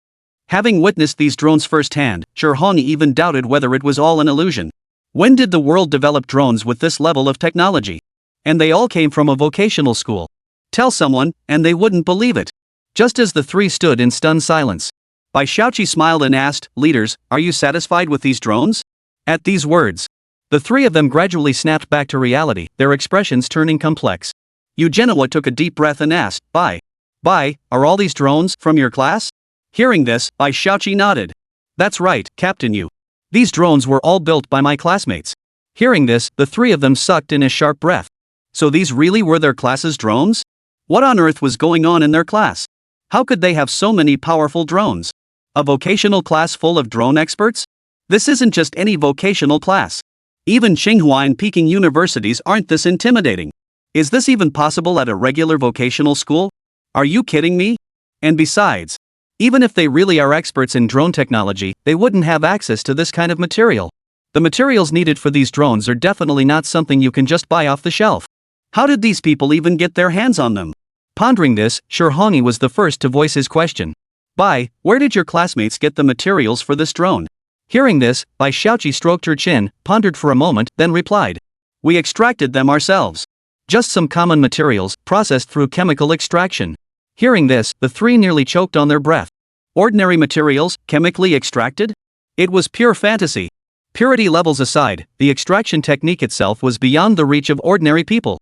Having witnessed these drones firsthand, Shi Hongyi even doubted whether it was all an illusion. When did the world develop drones with this level of technology? And they all came from a vocational school. Tell someone, and they wouldn't believe it. Just as the three stood in stunned silence, Bai Shaoqi smiled and asked, "Leaders, are you satisfied with these drones?" At these words, the three of them gradually snapped back to reality, their expressions turning complex. Eugenio took a deep breath and asked, Bai, are all these drones from your class?" Hearing this, Bai Shaoqi nodded. "That's right, Captain Yu. These drones were all built by my classmates." Hearing this, the three of them sucked in a sharp breath. So these really were their class's drones? What on earth was going on in their class? How could they have so many powerful drones? A vocational class full of drone experts? This isn't just any vocational class. Even Tsinghua and Peking universities aren't this intimidating. Is this even possible at a regular vocational school? Are you kidding me? And besides, even if they really are experts in drone technology, they wouldn't have access to this kind of material. The materials needed for these drones are definitely not something you can just buy off the shelf. How did these people even get their hands on them? Pondering this, Shi Hongyi was the first to voice his question. Bai, where did your classmates get the materials for this drone? Hearing this, Bai Shaoqi stroked her chin, pondered for a moment, then replied. We extracted them ourselves. Just some common materials, processed through chemical extraction. Hearing this, the three nearly choked on their breath. Ordinary materials, chemically extracted? It was pure fantasy. Purity levels aside, the extraction technique itself was beyond the reach of ordinary people.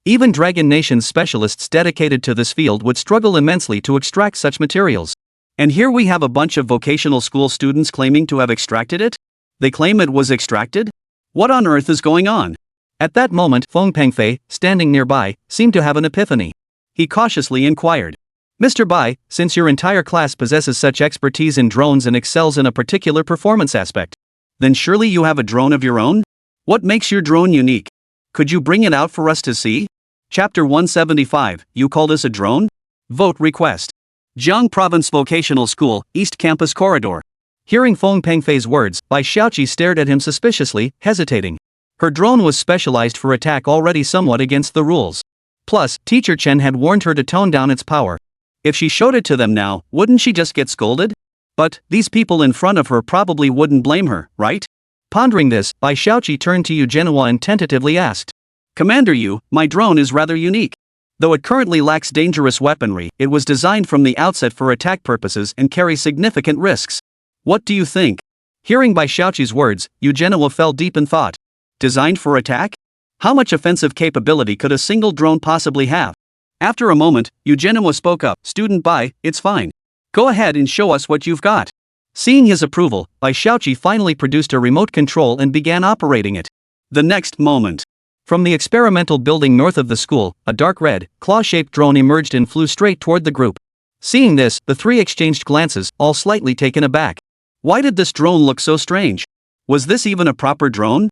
Even Dragon Nation's specialists dedicated to this field would struggle immensely to extract such materials. And here we have a bunch of vocational school students claiming to have extracted it? They claim it was extracted? What on earth is going on? At that moment, Feng Pengfei, standing nearby, seemed to have an epiphany. He cautiously inquired. Mr. Bai, since your entire class possesses such expertise in drones and excels in a particular performance aspect, then surely you have a drone of your own? What makes your drone unique? Could you bring it out for us to see? Chapter 175, You Call This a Drone? Vote Request. Jiang Province Vocational School, East Campus Corridor. Hearing Feng Pengfei's words, Bai Xiaoqi stared at him suspiciously, hesitating. Her drone was specialized for attack already somewhat against the rules. Plus, Teacher Chen had warned her to tone down its power. If she showed it to them now, wouldn't she just get scolded? But, these people in front of her probably wouldn't blame her, right? Pondering this, Bai Xiaoqi turned to Yu Zhenhua and tentatively asked. Commander Yu, my drone is rather unique. Though it currently lacks dangerous weaponry, it was designed from the outset for attack purposes and carries significant risks. What do you think? Hearing Bai Xiaoqi's words, Yu Zhenhua fell deep in thought. Designed for attack? How much offensive capability could a single drone possibly have? After a moment, Yu Zhenhua spoke up. Student Bai, it's fine. Go ahead and show us what you've got. Seeing his approval, Bai Xiaoqi finally produced a remote control and began operating it. The next moment, from the experimental building north of the school, a dark red, claw-shaped drone emerged and flew straight toward the group. Seeing this, the three exchanged glances, all slightly taken aback. Why did this drone look so strange? Was this even a proper drone?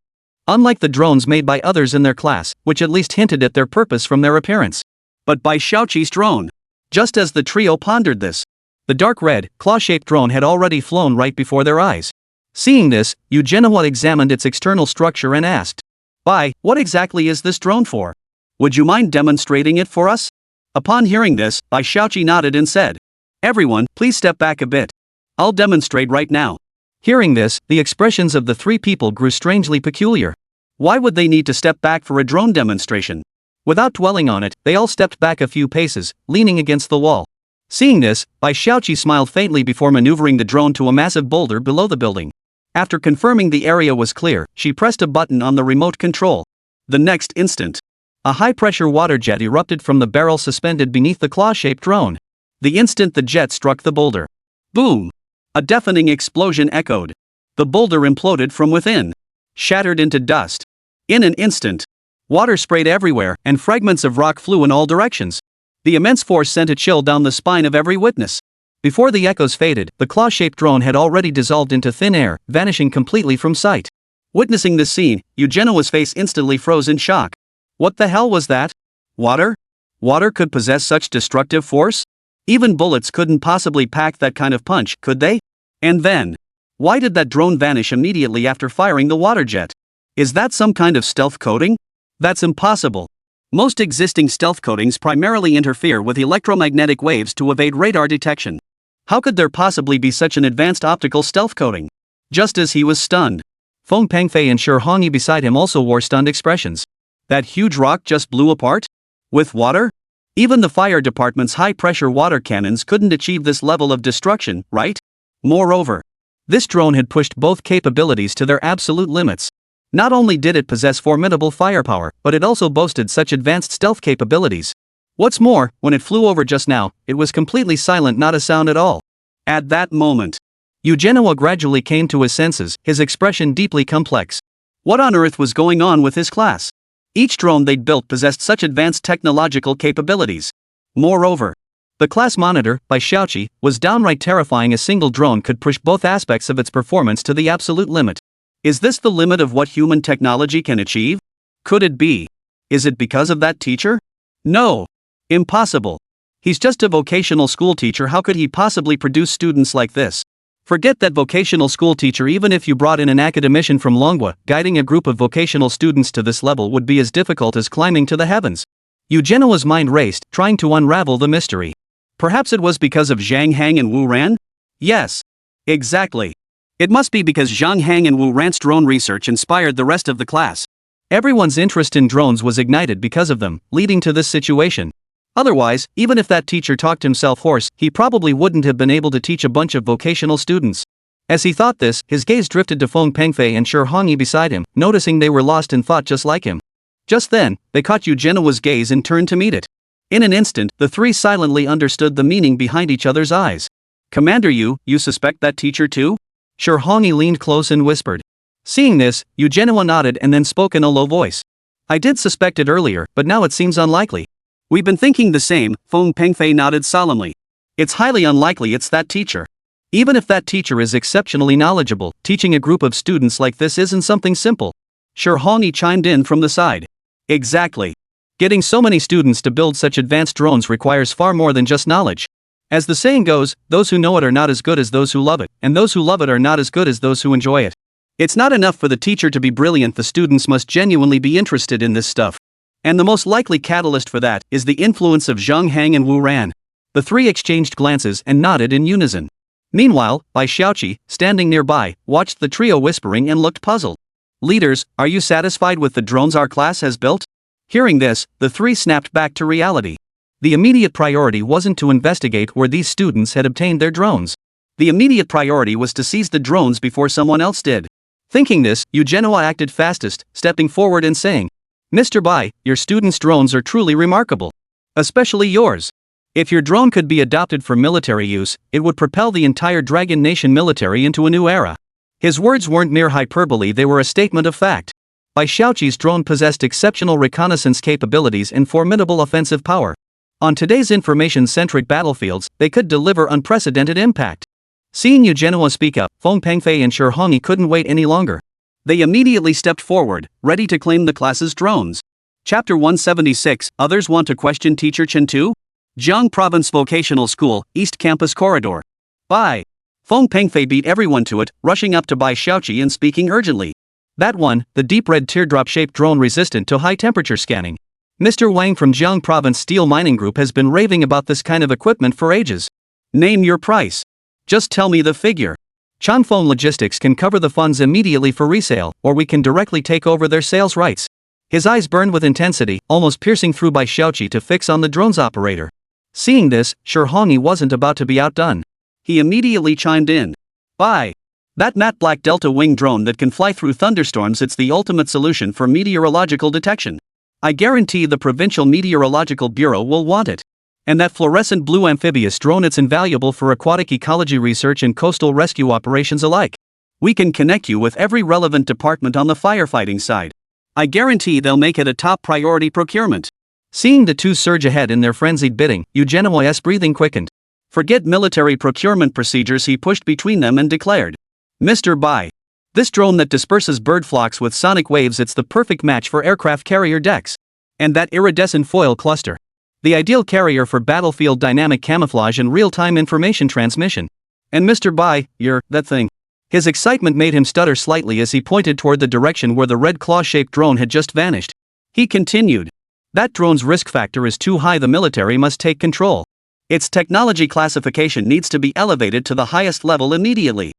Unlike the drones made by others in their class, which at least hinted at their purpose from their appearance. But Bai Xiaoqi's drone. Just as the trio pondered this, the dark red, claw-shaped drone had already flown right before their eyes. Seeing this, Yu Zhenhua examined its external structure and asked, Bai, what exactly is this drone for? Would you mind demonstrating it for us? Upon hearing this, Bai Xiaoqi nodded and said, Everyone, please step back a bit. I'll demonstrate right now. Hearing this, the expressions of the three people grew strangely peculiar. Why would they need to step back for a drone demonstration? Without dwelling on it, they all stepped back a few paces, leaning against the wall. Seeing this, Bai Xiaoqi smiled faintly before maneuvering the drone to a massive boulder below the building. After confirming the area was clear, she pressed a button on the remote control. The next instant, a high-pressure water jet erupted from the barrel suspended beneath the claw-shaped drone. The instant the jet struck the boulder, boom! A deafening explosion echoed. The boulder imploded from within, shattered into dust. In an instant, water sprayed everywhere and fragments of rock flew in all directions. The immense force sent a chill down the spine of every witness. Before the echoes faded, the claw-shaped drone had already dissolved into thin air, vanishing completely from sight. Witnessing this scene, Yu Zhenhua's face instantly froze in shock. What the hell was that? Water? Water could possess such destructive force? Even bullets couldn't possibly pack that kind of punch, could they? And then, why did that drone vanish immediately after firing the water jet? Is that some kind of stealth coating? That's impossible. Most existing stealth coatings primarily interfere with electromagnetic waves to evade radar detection. How could there possibly be such an advanced optical stealth coating? Just as he was stunned, Feng Pengfei and Shi Hongyi beside him also wore stunned expressions. That huge rock just blew apart? With water? Even the fire department's high-pressure water cannons couldn't achieve this level of destruction, right? Moreover, this drone had pushed both capabilities to their absolute limits. Not only did it possess formidable firepower, but it also boasted such advanced stealth capabilities. What's more, when it flew over just now, it was completely silent, not a sound at all. At that moment, Yu Zhenhua gradually came to his senses, his expression deeply complex. What on earth was going on with his class? Each drone they'd built possessed such advanced technological capabilities. Moreover, the class monitor, Bai Xiaoqi, was downright terrifying. A single drone could push both aspects of its performance to the absolute limit. Is this the limit of what human technology can achieve? Could it be? Is it because of that teacher? No. Impossible. He's just a vocational school teacher. How could he possibly produce students like this? Forget that vocational school teacher. Even if you brought in an academician from Longguo, guiding a group of vocational students to this level would be as difficult as climbing to the heavens. Yu Zhenhua's mind raced, trying to unravel the mystery. Perhaps it was because of Zhang Hang and Wu Ran? Yes. Exactly. It must be because Zhang Hang and Wu Ran's drone research inspired the rest of the class. Everyone's interest in drones was ignited because of them, leading to this situation. Otherwise, even if that teacher talked himself hoarse, he probably wouldn't have been able to teach a bunch of vocational students. As he thought this, his gaze drifted to Feng Pengfei and Shi Hongyi beside him, noticing they were lost in thought just like him. Just then, they caught Yu Zhenhua's gaze and turned to meet it. In an instant, the three silently understood the meaning behind each other's eyes. Commander Yu, you suspect that teacher too? Shi Hongyi leaned close and whispered. Seeing this, Yu Zhenhua nodded and then spoke in a low voice. I did suspect it earlier, but now it seems unlikely. We've been thinking the same, Feng Pengfei nodded solemnly. It's highly unlikely it's that teacher. Even if that teacher is exceptionally knowledgeable, teaching a group of students like this isn't something simple. Shi Hongyi chimed in from the side. Exactly. Getting so many students to build such advanced drones requires far more than just knowledge. As the saying goes, those who know it are not as good as those who love it, and those who love it are not as good as those who enjoy it. It's not enough for the teacher to be brilliant, the students must genuinely be interested in this stuff. And the most likely catalyst for that is the influence of Zhang Hang and Wu Ran. The three exchanged glances and nodded in unison. Meanwhile, Bai Xiaoqi, standing nearby, watched the trio whispering and looked puzzled. Leaders, are you satisfied with the drones our class has built? Hearing this, the three snapped back to reality. The immediate priority wasn't to investigate where these students had obtained their drones. The immediate priority was to seize the drones before someone else did. Thinking this, Yu Zhenhua acted fastest, stepping forward and saying, Mr. Bai, your students' drones are truly remarkable. Especially yours. If your drone could be adopted for military use, it would propel the entire Dragon Nation military into a new era. His words weren't mere hyperbole, they were a statement of fact. Bai Xiaoqi's drone possessed exceptional reconnaissance capabilities and formidable offensive power. On today's information-centric battlefields, they could deliver unprecedented impact. Seeing Yu Zhenhua speak up, Feng Pengfei and Shi Hongyi couldn't wait any longer. They immediately stepped forward, ready to claim the class's drones. Chapter 176, Others Want to Question Teacher Chen too? Jiang Province Vocational School, East Campus Corridor. Bai. Feng Pengfei beat everyone to it, rushing up to Bai Xiaoqi and speaking urgently. That one, the deep red teardrop-shaped drone resistant to high-temperature scanning. Mr. Wang from Jiang Province Steel Mining Group has been raving about this kind of equipment for ages. Name your price. Just tell me the figure. Chanfeng Logistics can cover the funds immediately for resale, or we can directly take over their sales rights. His eyes burned with intensity, almost piercing through Bai Xiaoqi to fix on the drone's operator. Seeing this, Shi Hongyi wasn't about to be outdone. He immediately chimed in. Bai. That matte black delta wing drone that can fly through thunderstorms, it's the ultimate solution for meteorological detection. I guarantee the Provincial Meteorological Bureau will want it. And that fluorescent blue amphibious drone, it's invaluable for aquatic ecology research and coastal rescue operations alike. We can connect you with every relevant department on the firefighting side. I guarantee they'll make it a top priority procurement. Seeing the two surge ahead in their frenzied bidding, Yu Zhenhua's breathing quickened. Forget military procurement procedures, he pushed between them and declared. Mr. Bai. This drone that disperses bird flocks with sonic waves, it's the perfect match for aircraft carrier decks. And that iridescent foil cluster. The ideal carrier for battlefield dynamic camouflage and real-time information transmission. And Mr. Bai, that thing. His excitement made him stutter slightly as he pointed toward the direction where the red claw-shaped drone had just vanished. He continued. That drone's risk factor is too high, the military must take control. Its technology classification needs to be elevated to the highest level immediately.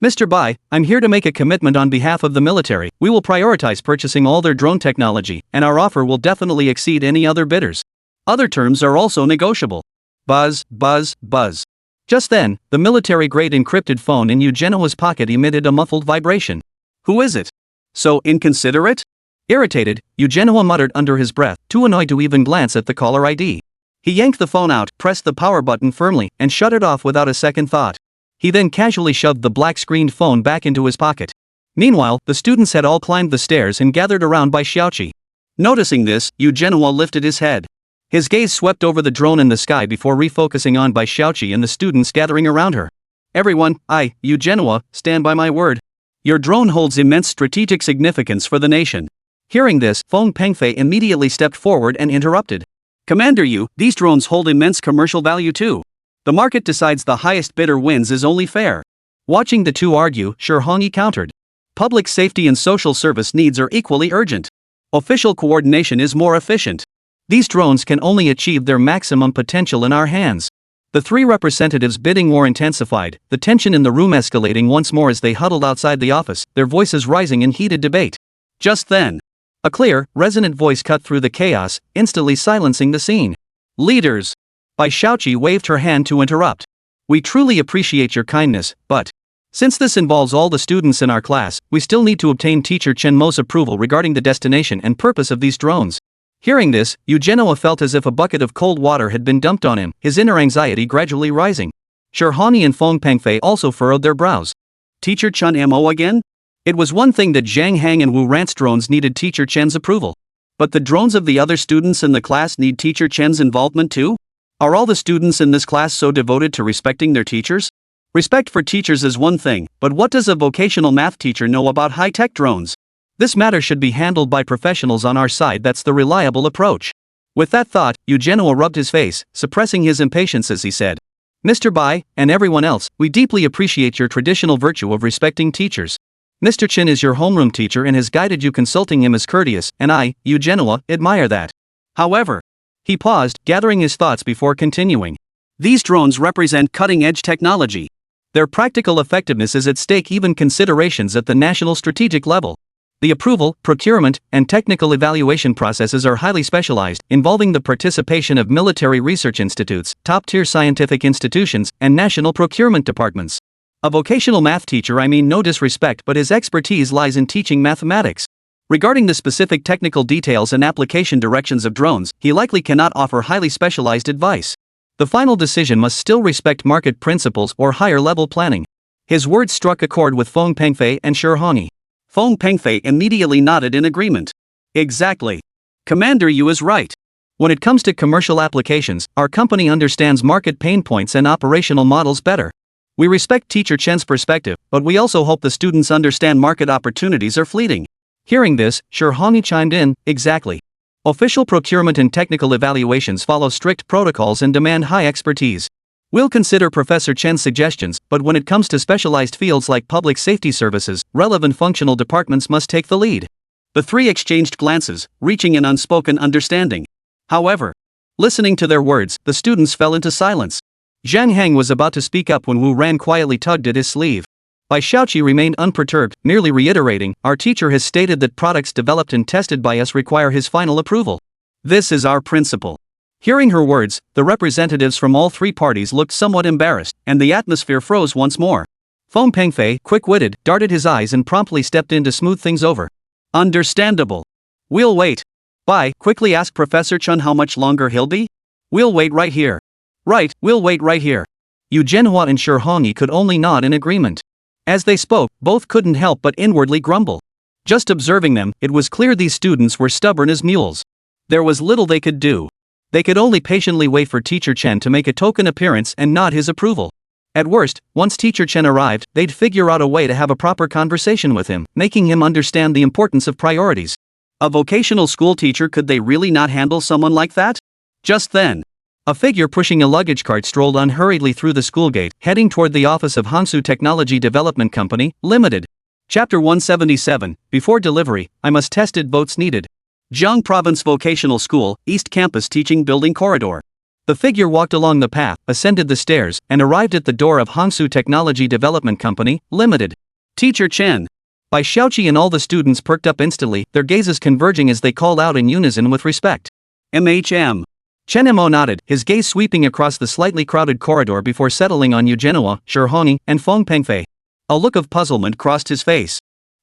Mr. Bai, I'm here to make a commitment on behalf of the military. We will prioritize purchasing all their drone technology, and our offer will definitely exceed any other bidders. Other terms are also negotiable. Buzz, buzz, buzz. Just then, the military-grade encrypted phone in Yu Zhenhua's pocket emitted a muffled vibration. Who is it? So inconsiderate? Irritated, Yu Zhenhua muttered under his breath, too annoyed to even glance at the caller ID. He yanked the phone out, pressed the power button firmly, and shut it off without a second thought. He then casually shoved the black-screened phone back into his pocket. Meanwhile, the students had all climbed the stairs and gathered around Bai Xiaoqi. Noticing this, Yu Zhenhua lifted his head. His gaze swept over the drone in the sky before refocusing on Bai Xiaoqi and the students gathering around her. Everyone, Yu Zhenhua, stand by my word. Your drone holds immense strategic significance for the nation. Hearing this, Feng Pengfei immediately stepped forward and interrupted. Commander Yu, these drones hold immense commercial value too. The market decides the highest bidder wins is only fair. Watching the two argue, Shi Hongyi countered. Public safety and social service needs are equally urgent. Official coordination is more efficient. These drones can only achieve their maximum potential in our hands. The three representatives' bidding war intensified, the tension in the room escalating once more as they huddled outside the office, their voices rising in heated debate. Just then, a clear, resonant voice cut through the chaos, instantly silencing the scene. Leaders! Bai Xiaoqi waved her hand to interrupt. We truly appreciate your kindness, but since this involves all the students in our class, we still need to obtain teacher Chen Mo's approval regarding the destination and purpose of these drones. Hearing this, Yu Zhenhua felt as if a bucket of cold water had been dumped on him, his inner anxiety gradually rising. Shi Hongyi and Feng Pengfei also furrowed their brows. Teacher Chen Mo again? It was one thing that Zhang Hang and Wu Ran's drones needed teacher Chen's approval. But the drones of the other students in the class need teacher Chen's involvement too? Are all the students in this class so devoted to respecting their teachers? Respect for teachers is one thing, but what does a vocational math teacher know about high-tech drones? This matter should be handled by professionals on our side. That's the reliable approach. With that thought, Eugenio rubbed his face, suppressing his impatience as he said, Mr. Bai, and everyone else, we deeply appreciate your traditional virtue of respecting teachers. Mr. Chen is your homeroom teacher and has guided you, consulting him as courteous, and I, Eugenio, admire that. However, he paused, gathering his thoughts before continuing. These drones represent cutting-edge technology. Their practical effectiveness is at stake, even considerations at the national strategic level. The approval, procurement, and technical evaluation processes are highly specialized, involving the participation of military research institutes, top-tier scientific institutions, and national procurement departments. A vocational math teacher, I mean no disrespect, but his expertise lies in teaching mathematics. Regarding the specific technical details and application directions of drones, he likely cannot offer highly specialized advice. The final decision must still respect market principles or higher-level planning. His words struck a chord with Feng Pengfei and Shi Hongyi. Feng Pengfei immediately nodded in agreement. Exactly. Commander Yu is right. When it comes to commercial applications, our company understands market pain points and operational models better. We respect teacher Chen's perspective, but we also hope the students understand market opportunities are fleeting. Hearing this, Shi Hongyi chimed in, exactly. Official procurement and technical evaluations follow strict protocols and demand high expertise. We'll consider Professor Chen's suggestions, but when it comes to specialized fields like public safety services, relevant functional departments must take the lead. The three exchanged glances, reaching an unspoken understanding. However, listening to their words, the students fell into silence. Zhang Heng was about to speak up when Wu Ran quietly tugged at his sleeve. Bai Xiaoqi remained unperturbed, merely reiterating, our teacher has stated that products developed and tested by us require his final approval. This is our principle. Hearing her words, the representatives from all three parties looked somewhat embarrassed, and the atmosphere froze once more. Feng Pengfei, quick-witted, darted his eyes and promptly stepped in to smooth things over. Understandable. We'll wait. Bai quickly asked Professor Chen how much longer he'll be. We'll wait right here. Right, we'll wait right here. Eugenio and Shi Hongyi could only nod in agreement. As they spoke, both couldn't help but inwardly grumble. Just observing them, it was clear these students were stubborn as mules. There was little they could do. They could only patiently wait for Teacher Chen to make a token appearance and nod his approval. At worst, once Teacher Chen arrived, they'd figure out a way to have a proper conversation with him, making him understand the importance of priorities. A vocational school teacher, could they really not handle someone like that? Just then, a figure pushing a luggage cart strolled unhurriedly through the school gate, heading toward the office of Hangzhou Technology Development Company, Limited. Chapter 177, Before Delivery, I Must Test It. Votes Needed. Jiang Province Vocational School, East Campus Teaching Building Corridor. The figure walked along the path, ascended the stairs, and arrived at the door of Hangzhou Technology Development Company, Limited. Teacher Chen. Bai Xiaoqi and all the students perked up instantly, their gazes converging as they called out in unison with respect. MHM. Chen Mo nodded, his gaze sweeping across the slightly crowded corridor before settling on Eugenio, Shi Hongyi, and Feng Pengfei. A look of puzzlement crossed his face.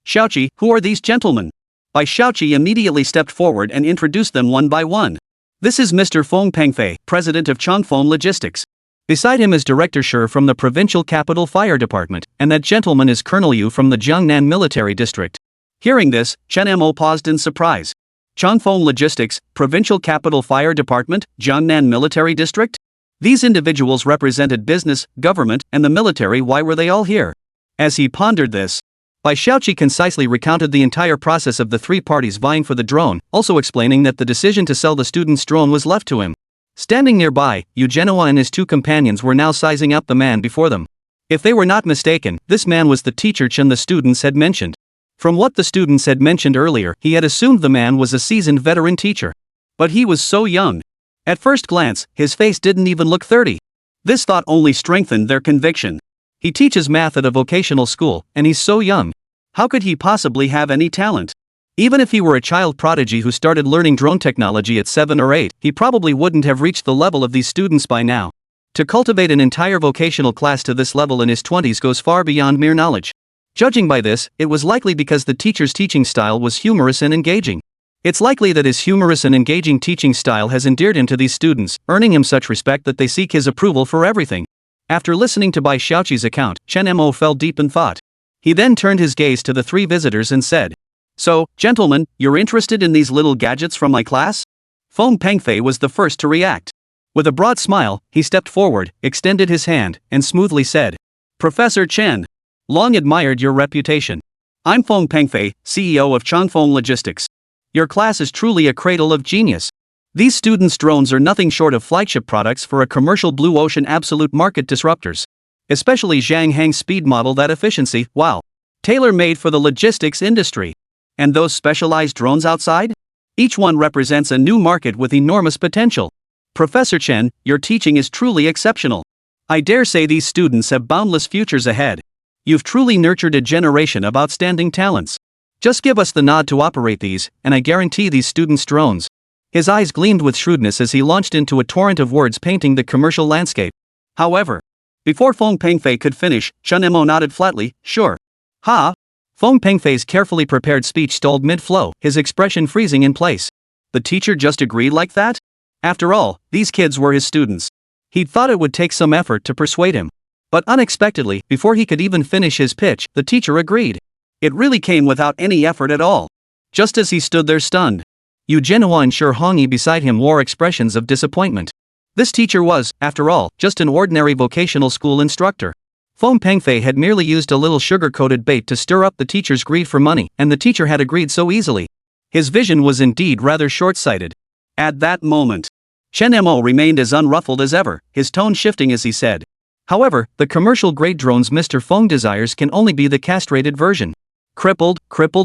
Xiaoqi, who are these gentlemen? Bai Xiaoqi immediately stepped forward and introduced them one by one. This is Mr. Feng Pengfei, president of Changfeng Logistics. Beside him is Director Shi from the Provincial Capital Fire Department, and that gentleman is Colonel Yu from the Jiangnan Military District. Hearing this, Chen Mo paused in surprise. Changfeng Logistics, Provincial Capital Fire Department, Jiangnan Military District? These individuals represented business, government, and the military. Why were they all here? As he pondered this, Bai Xiaoqi concisely recounted the entire process of the three parties vying for the drone, also explaining that the decision to sell the student's drone was left to him. Standing nearby, Eugenio and his two companions were now sizing up the man before them. If they were not mistaken, this man was the teacher Chen the students had mentioned. From what the students had mentioned earlier, he had assumed the man was a seasoned veteran teacher. But he was so young. At first glance, his face didn't even look 30. This thought only strengthened their conviction. He teaches math at a vocational school, and he's so young. How could he possibly have any talent? Even if he were a child prodigy who started learning drone technology at 7 or 8, he probably wouldn't have reached the level of these students by now. To cultivate an entire vocational class to this level in his 20s goes far beyond mere knowledge. Judging by this, it was likely because the teacher's teaching style was humorous and engaging. It's likely that his humorous and engaging teaching style has endeared him to these students, earning him such respect that they seek his approval for everything. After listening to Bai Xiaoqi's account, Chen Mo fell deep in thought. He then turned his gaze to the three visitors and said, So, gentlemen, you're interested in these little gadgets from my class? Feng Pengfei was the first to react. With a broad smile, he stepped forward, extended his hand, and smoothly said, Professor Chen, long admired your reputation. I'm Feng Pengfei, CEO of Changfeng Logistics. Your class is truly a cradle of genius. These students' drones are nothing short of flagship products for a commercial blue ocean absolute market disruptors. Especially Zhang Hang's speed model, that efficiency, wow. Tailor-made for the logistics industry. And those specialized drones outside? Each one represents a new market with enormous potential. Professor Chen, your teaching is truly exceptional. I dare say these students have boundless futures ahead. You've truly nurtured a generation of outstanding talents. Just give us the nod to operate these, and I guarantee these students' drones. His eyes gleamed with shrewdness as he launched into a torrent of words painting the commercial landscape. However, before Feng Pengfei could finish, Chen Mo nodded flatly, sure. Ha! Feng Pengfei's carefully prepared speech stalled mid-flow, his expression freezing in place. The teacher just agreed like that? After all, these kids were his students. He'd thought it would take some effort to persuade him. But unexpectedly, before he could even finish his pitch, the teacher agreed. It really came without any effort at all. Just as he stood there stunned, Yu Zhenhua and Shi Hongyi beside him wore expressions of disappointment. This teacher was, after all, just an ordinary vocational school instructor. Feng Pengfei had merely used a little sugar-coated bait to stir up the teacher's greed for money, and the teacher had agreed so easily. His vision was indeed rather short-sighted. At that moment, Chen Mo remained as unruffled as ever, his tone shifting as he said, however, the commercial-grade drones Mr. Feng desires can only be the castrated version. Crippled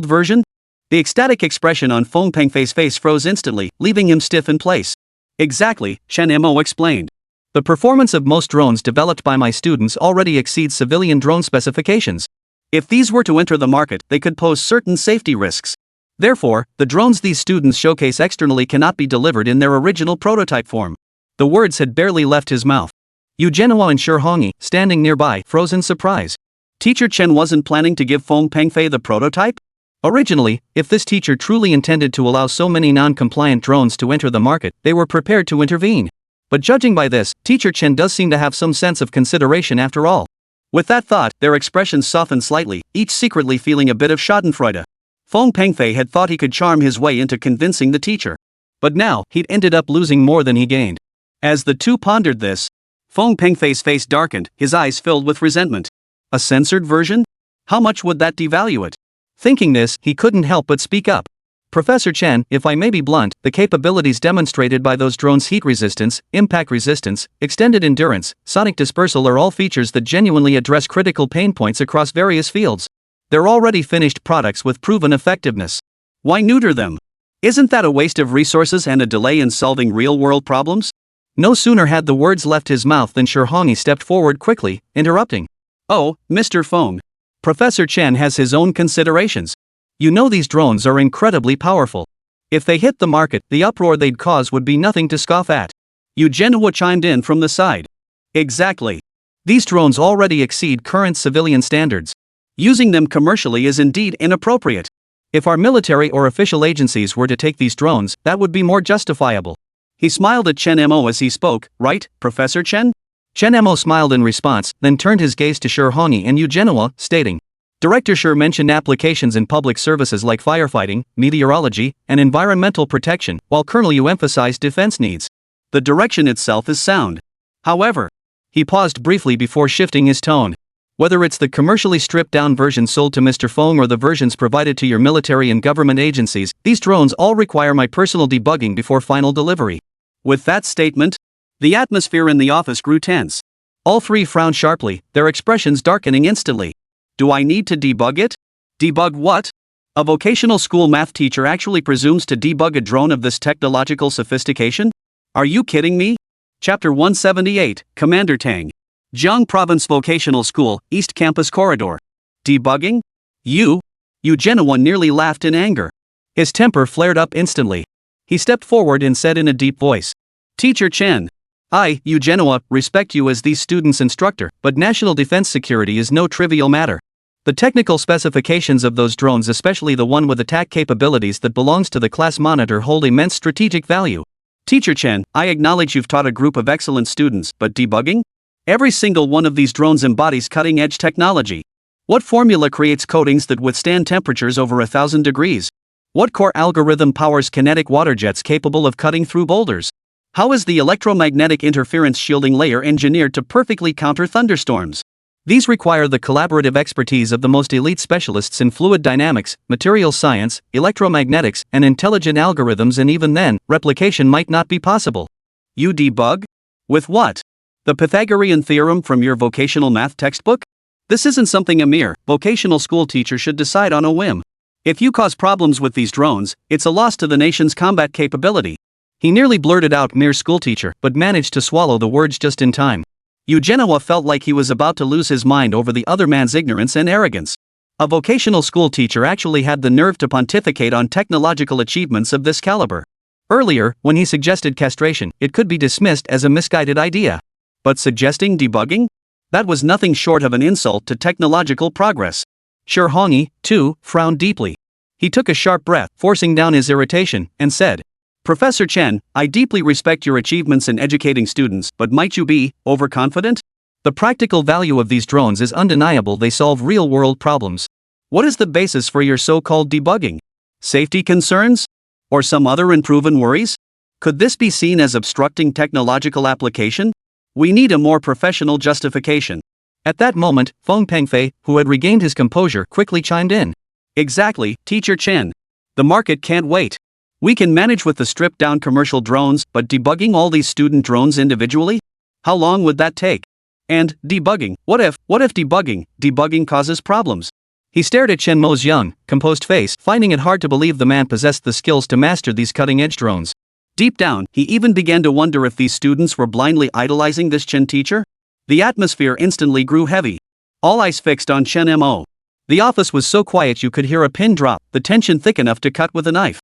version? The ecstatic expression on Feng Pengfei's face froze instantly, leaving him stiff in place. Exactly, Chen Mo explained. The performance of most drones developed by my students already exceeds civilian drone specifications. If these were to enter the market, they could pose certain safety risks. Therefore, the drones these students showcase externally cannot be delivered in their original prototype form. The words had barely left his mouth. Yu Zhenhua and Shi Hongyi, standing nearby, froze in surprise. Teacher Chen wasn't planning to give Feng Pengfei the prototype? Originally, if this teacher truly intended to allow so many non-compliant drones to enter the market, they were prepared to intervene. But judging by this, Teacher Chen does seem to have some sense of consideration after all. With that thought, their expressions softened slightly, each secretly feeling a bit of schadenfreude. Feng Pengfei had thought he could charm his way into convincing the teacher. But now, he'd ended up losing more than he gained. As the two pondered this, Feng Pengfei's face darkened, his eyes filled with resentment. A censored version? How much would that devalue it? Thinking this, he couldn't help but speak up. Professor Chen, if I may be blunt, the capabilities demonstrated by those drones' heat resistance, impact resistance, extended endurance, sonic dispersal are all features that genuinely address critical pain points across various fields. They're already finished products with proven effectiveness. Why neuter them? Isn't that a waste of resources and a delay in solving real-world problems? No sooner had the words left his mouth than Shi Hongyi stepped forward quickly, interrupting. Oh, Mr. Feng. Professor Chen has his own considerations. You know these drones are incredibly powerful. If they hit the market, the uproar they'd cause would be nothing to scoff at. Yu Zhenhua chimed in from the side. Exactly. These drones already exceed current civilian standards. Using them commercially is indeed inappropriate. If our military or official agencies were to take these drones, that would be more justifiable. He smiled at Chen Mo as he spoke, right, Professor Chen? Chen Mo smiled in response, then turned his gaze to Shi Hongyi and Yu Zhenhua, stating, Director Shi mentioned applications in public services like firefighting, meteorology, and environmental protection, while Colonel Yu emphasized defense needs. The direction itself is sound. However, he paused briefly before shifting his tone. Whether it's the commercially stripped-down version sold to Mr. Feng or the versions provided to your military and government agencies, these drones all require my personal debugging before final delivery. With that statement, the atmosphere in the office grew tense. All three frowned sharply, their expressions darkening instantly. Do I need to debug it? Debug what? A vocational school math teacher actually presumes to debug a drone of this technological sophistication? Are you kidding me? Chapter 178, Commander Tang. Jiang Province Vocational School, East Campus Corridor. Debugging? Yu Zhenhua nearly laughed in anger. His temper flared up instantly. He stepped forward and said in a deep voice. Teacher Chen. I, Yu Zhenhua, respect you as these students' instructor, but national defense security is no trivial matter. The technical specifications of those drones, especially the one with attack capabilities that belongs to the class monitor, hold immense strategic value. Teacher Chen, I acknowledge you've taught a group of excellent students, but debugging? Every single one of these drones embodies cutting-edge technology. What formula creates coatings that withstand temperatures over 1,000 degrees? What core algorithm powers kinetic water jets capable of cutting through boulders? How is the electromagnetic interference shielding layer engineered to perfectly counter thunderstorms? These require the collaborative expertise of the most elite specialists in fluid dynamics, materials science, electromagnetics, and intelligent algorithms, and even then, replication might not be possible. You debug? With what? The Pythagorean theorem from your vocational math textbook? This isn't something a mere vocational school teacher should decide on a whim. If you cause problems with these drones, it's a loss to the nation's combat capability. He nearly blurted out mere schoolteacher, but managed to swallow the words just in time. Eugenio felt like he was about to lose his mind over the other man's ignorance and arrogance. A vocational school teacher actually had the nerve to pontificate on technological achievements of this caliber. Earlier, when he suggested castration, it could be dismissed as a misguided idea. But suggesting debugging? That was nothing short of an insult to technological progress. Shi Hongyi, too, frowned deeply. He took a sharp breath, forcing down his irritation, and said, "Professor Chen, I deeply respect your achievements in educating students, but might you be overconfident? The practical value of these drones is undeniable. They solve real-world problems. What is the basis for your so-called debugging? Safety concerns? Or some other unproven worries? Could this be seen as obstructing technological application? We need a more professional justification." At that moment, Feng Pengfei, who had regained his composure, quickly chimed in. "Exactly, Teacher Chen. The market can't wait. We can manage with the stripped-down commercial drones, but debugging all these student drones individually? How long would that take? And, debugging, what if debugging causes problems?" He stared at Chen Mo's young, composed face, finding it hard to believe the man possessed the skills to master these cutting-edge drones. Deep down, he even began to wonder if these students were blindly idolizing this Chen teacher. The atmosphere instantly grew heavy. All eyes fixed on Chen Mo. The office was so quiet you could hear a pin drop, the tension thick enough to cut with a knife.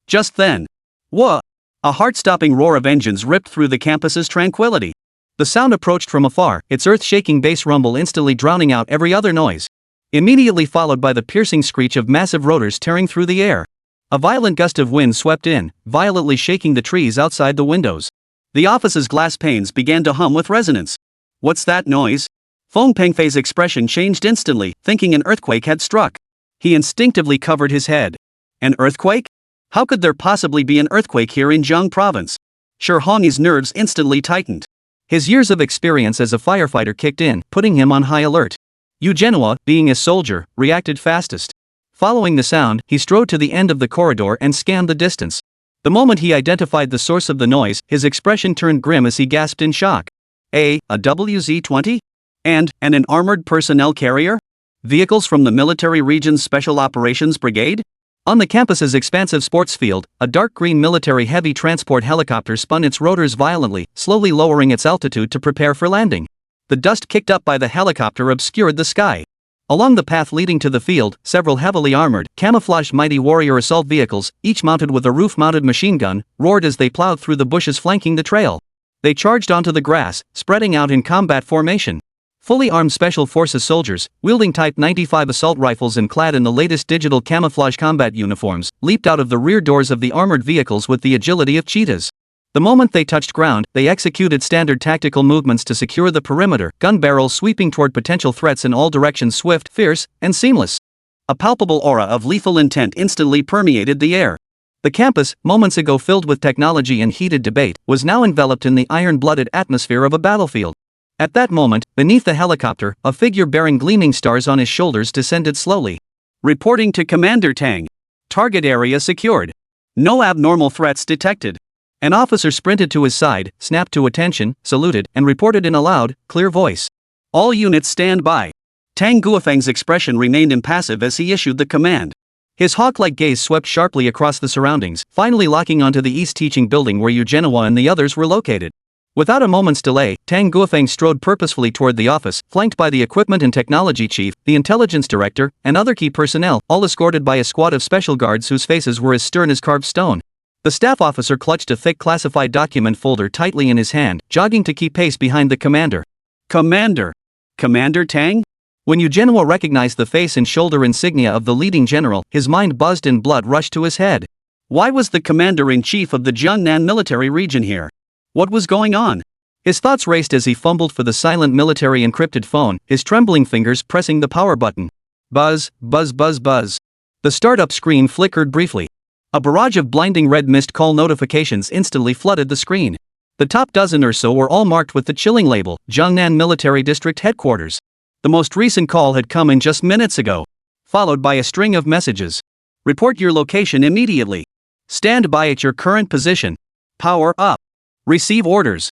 Just then, whoa! A heart-stopping roar of engines ripped through the campus's tranquility. The sound approached from afar, its earth-shaking bass rumble instantly drowning out every other noise. Immediately followed by the piercing screech of massive rotors tearing through the air. A violent gust of wind swept in, violently shaking the trees outside the windows. The office's glass panes began to hum with resonance. "What's that noise?" Feng Pengfei's expression changed instantly, thinking an earthquake had struck. He instinctively covered his head. An earthquake? How could there possibly be an earthquake here in Jiang province? Shi Hongyi's nerves instantly tightened. His years of experience as a firefighter kicked in, putting him on high alert. Eugenio, being a soldier, reacted fastest. Following the sound, he strode to the end of the corridor and scanned the distance. The moment he identified the source of the noise, his expression turned grim as he gasped in shock. A WZ-20? And an armored personnel carrier? Vehicles from the Military Region's Special Operations Brigade? On the campus's expansive sports field, a dark green military heavy transport helicopter spun its rotors violently, slowly lowering its altitude to prepare for landing. The dust kicked up by the helicopter obscured the sky. Along the path leading to the field, several heavily armored, camouflaged mighty warrior assault vehicles, each mounted with a roof-mounted machine gun, roared as they plowed through the bushes flanking the trail. They charged onto the grass, spreading out in combat formation. Fully armed Special Forces soldiers, wielding Type 95 assault rifles and clad in the latest digital camouflage combat uniforms, leaped out of the rear doors of the armored vehicles with the agility of cheetahs. The moment they touched ground, they executed standard tactical movements to secure the perimeter, gun barrels sweeping toward potential threats in all directions, swift, fierce, and seamless. A palpable aura of lethal intent instantly permeated the air. The campus, moments ago filled with technology and heated debate, was now enveloped in the iron-blooded atmosphere of a battlefield. At that moment, beneath the helicopter, a figure bearing gleaming stars on his shoulders descended slowly. Reporting to Commander Tang. Target area secured. No abnormal threats detected. An officer sprinted to his side, snapped to attention, saluted, and reported in a loud, clear voice. All units stand by. Tang Guofeng's expression remained impassive as he issued the command. His hawk-like gaze swept sharply across the surroundings, finally locking onto the East Teaching Building where Eugenio and the others were located. Without a moment's delay, Tang Guofeng strode purposefully toward the office, flanked by the Equipment and Technology Chief, the Intelligence Director, and other key personnel, all escorted by a squad of special guards whose faces were as stern as carved stone. The staff officer clutched a thick classified document folder tightly in his hand, jogging to keep pace behind the commander. Commander! Commander Tang? When Eugenio recognized the face and shoulder insignia of the leading general, his mind buzzed and blood rushed to his head. Why was the commander-in-chief of the Jiangnan military region here? What was going on? His thoughts raced as he fumbled for the silent military encrypted phone, his trembling fingers pressing the power button. Buzz, buzz, buzz, buzz. The startup screen flickered briefly. A barrage of blinding red missed call notifications instantly flooded the screen. The top dozen or so were all marked with the chilling label, Jiangnan Military District Headquarters. The most recent call had come in just minutes ago, followed by a string of messages. Report your location immediately. Stand by at your current position. Power up. Receive orders.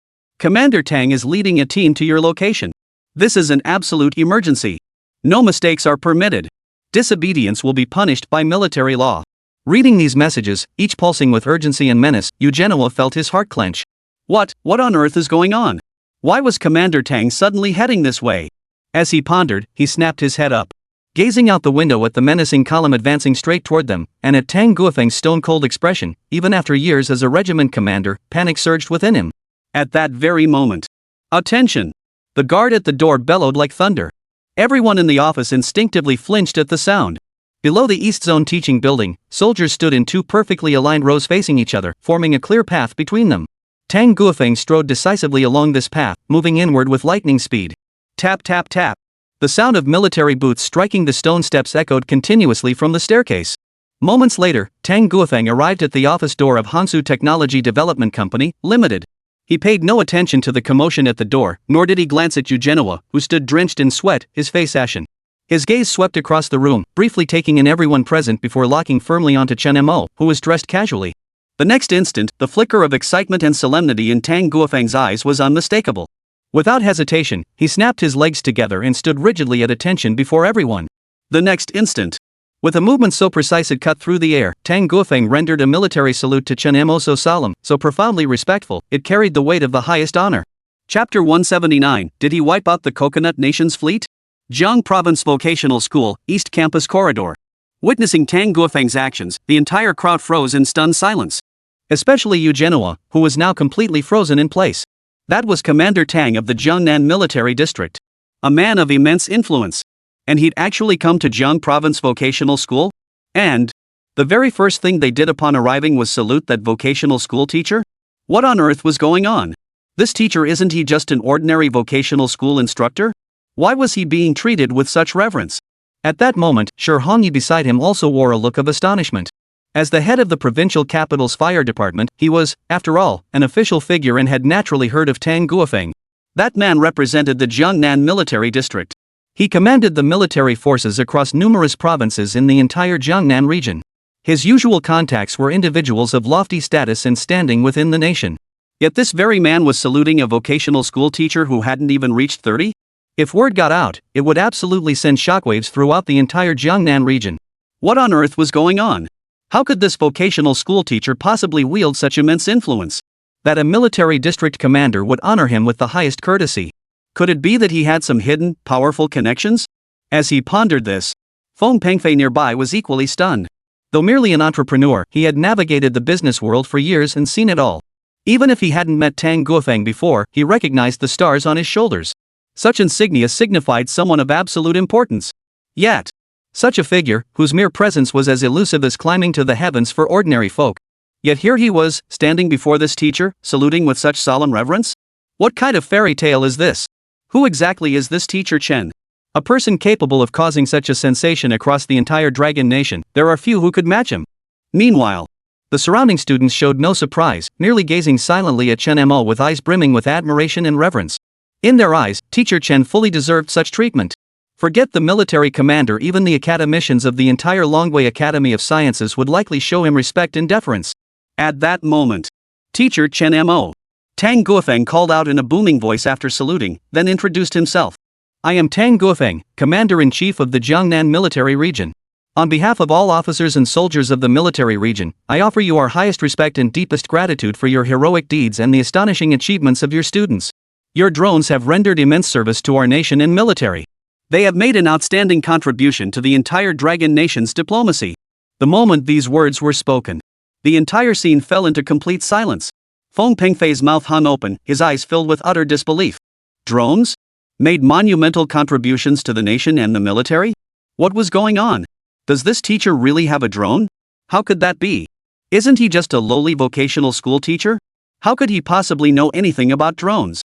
Commander Tang is leading a team to your location. This is an absolute emergency. No mistakes are permitted. Disobedience will be punished by military law. Reading these messages, each pulsing with urgency and menace, Eugenua felt his heart clench. What on earth is going on? Why was Commander Tang suddenly heading this way? As he pondered, he snapped his head up. Gazing out the window at the menacing column advancing straight toward them, and at Tang Guofeng's stone-cold expression, even after years as a regiment commander, panic surged within him. At that very moment. Attention! The guard at the door bellowed like thunder. Everyone in the office instinctively flinched at the sound. Below the East Zone teaching building, soldiers stood in two perfectly aligned rows facing each other, forming a clear path between them. Tang Guofeng strode decisively along this path, moving inward with lightning speed. Tap tap tap. The sound of military boots striking the stone steps echoed continuously from the staircase. Moments later, Tang Guofeng arrived at the office door of Hansu Technology Development Company, Limited. He paid no attention to the commotion at the door, nor did he glance at Eugenua, who stood drenched in sweat, his face ashen. His gaze swept across the room, briefly taking in everyone present before locking firmly onto Chen Mo, who was dressed casually. The next instant, the flicker of excitement and solemnity in Tang Guofeng's eyes was unmistakable. Without hesitation, he snapped his legs together and stood rigidly at attention before everyone. The next instant, with a movement so precise it cut through the air, Tang Guofeng rendered a military salute to Chen Mo so solemn, so profoundly respectful, it carried the weight of the highest honor. Chapter 179, Did he wipe out the Coconut Nation's fleet? Jiang Province Vocational School, East Campus Corridor. Witnessing Tang Guofeng's actions, the entire crowd froze in stunned silence. Especially Eugenua, who was now completely frozen in place. That was Commander Tang of the Jiangnan Military District. A man of immense influence. And he'd actually come to Jiang Province Vocational School? And the very first thing they did upon arriving was salute that vocational school teacher? What on earth was going on? This teacher, isn't he just an ordinary vocational school instructor? Why was he being treated with such reverence? At that moment, Shi Hongyi beside him also wore a look of astonishment. As the head of the provincial capital's fire department, he was, after all, an official figure and had naturally heard of Tang Guofeng. That man represented the Jiangnan Military District. He commanded the military forces across numerous provinces in the entire Jiangnan region. His usual contacts were individuals of lofty status and standing within the nation. Yet this very man was saluting a vocational school teacher who hadn't even reached 30? If word got out, it would absolutely send shockwaves throughout the entire Jiangnan region. What on earth was going on? How could this vocational school teacher possibly wield such immense influence? That a military district commander would honor him with the highest courtesy. Could it be that he had some hidden, powerful connections? As he pondered this, Feng Pengfei nearby was equally stunned. Though merely an entrepreneur, he had navigated the business world for years and seen it all. Even if he hadn't met Tang Guofeng before, he recognized the stars on his shoulders. Such insignia signified someone of absolute importance. Yet, such a figure, whose mere presence was as elusive as climbing to the heavens for ordinary folk. Yet here he was, standing before this teacher, saluting with such solemn reverence? What kind of fairy tale is this? Who exactly is this teacher Chen? A person capable of causing such a sensation across the entire Dragon Nation, there are few who could match him. Meanwhile, the surrounding students showed no surprise, merely gazing silently at Chen Mo with eyes brimming with admiration and reverence. In their eyes, teacher Chen fully deserved such treatment. Forget the military commander, even the academicians of the entire Longguo Academy of Sciences would likely show him respect and deference. At that moment, teacher Chen Mo. Tang Guofeng called out in a booming voice after saluting, then introduced himself. I am Tang Guofeng, Commander-in-Chief of the Jiangnan Military Region. On behalf of all officers and soldiers of the military region, I offer you our highest respect and deepest gratitude for your heroic deeds and the astonishing achievements of your students. Your drones have rendered immense service to our nation and military. They have made an outstanding contribution to the entire Dragon Nation's diplomacy. The moment these words were spoken, the entire scene fell into complete silence. Feng Pengfei's mouth hung open, his eyes filled with utter disbelief. Drones? Made monumental contributions to the nation and the military? What was going on? Does this teacher really have a drone? How could that be? Isn't he just a lowly vocational school teacher? How could he possibly know anything about drones?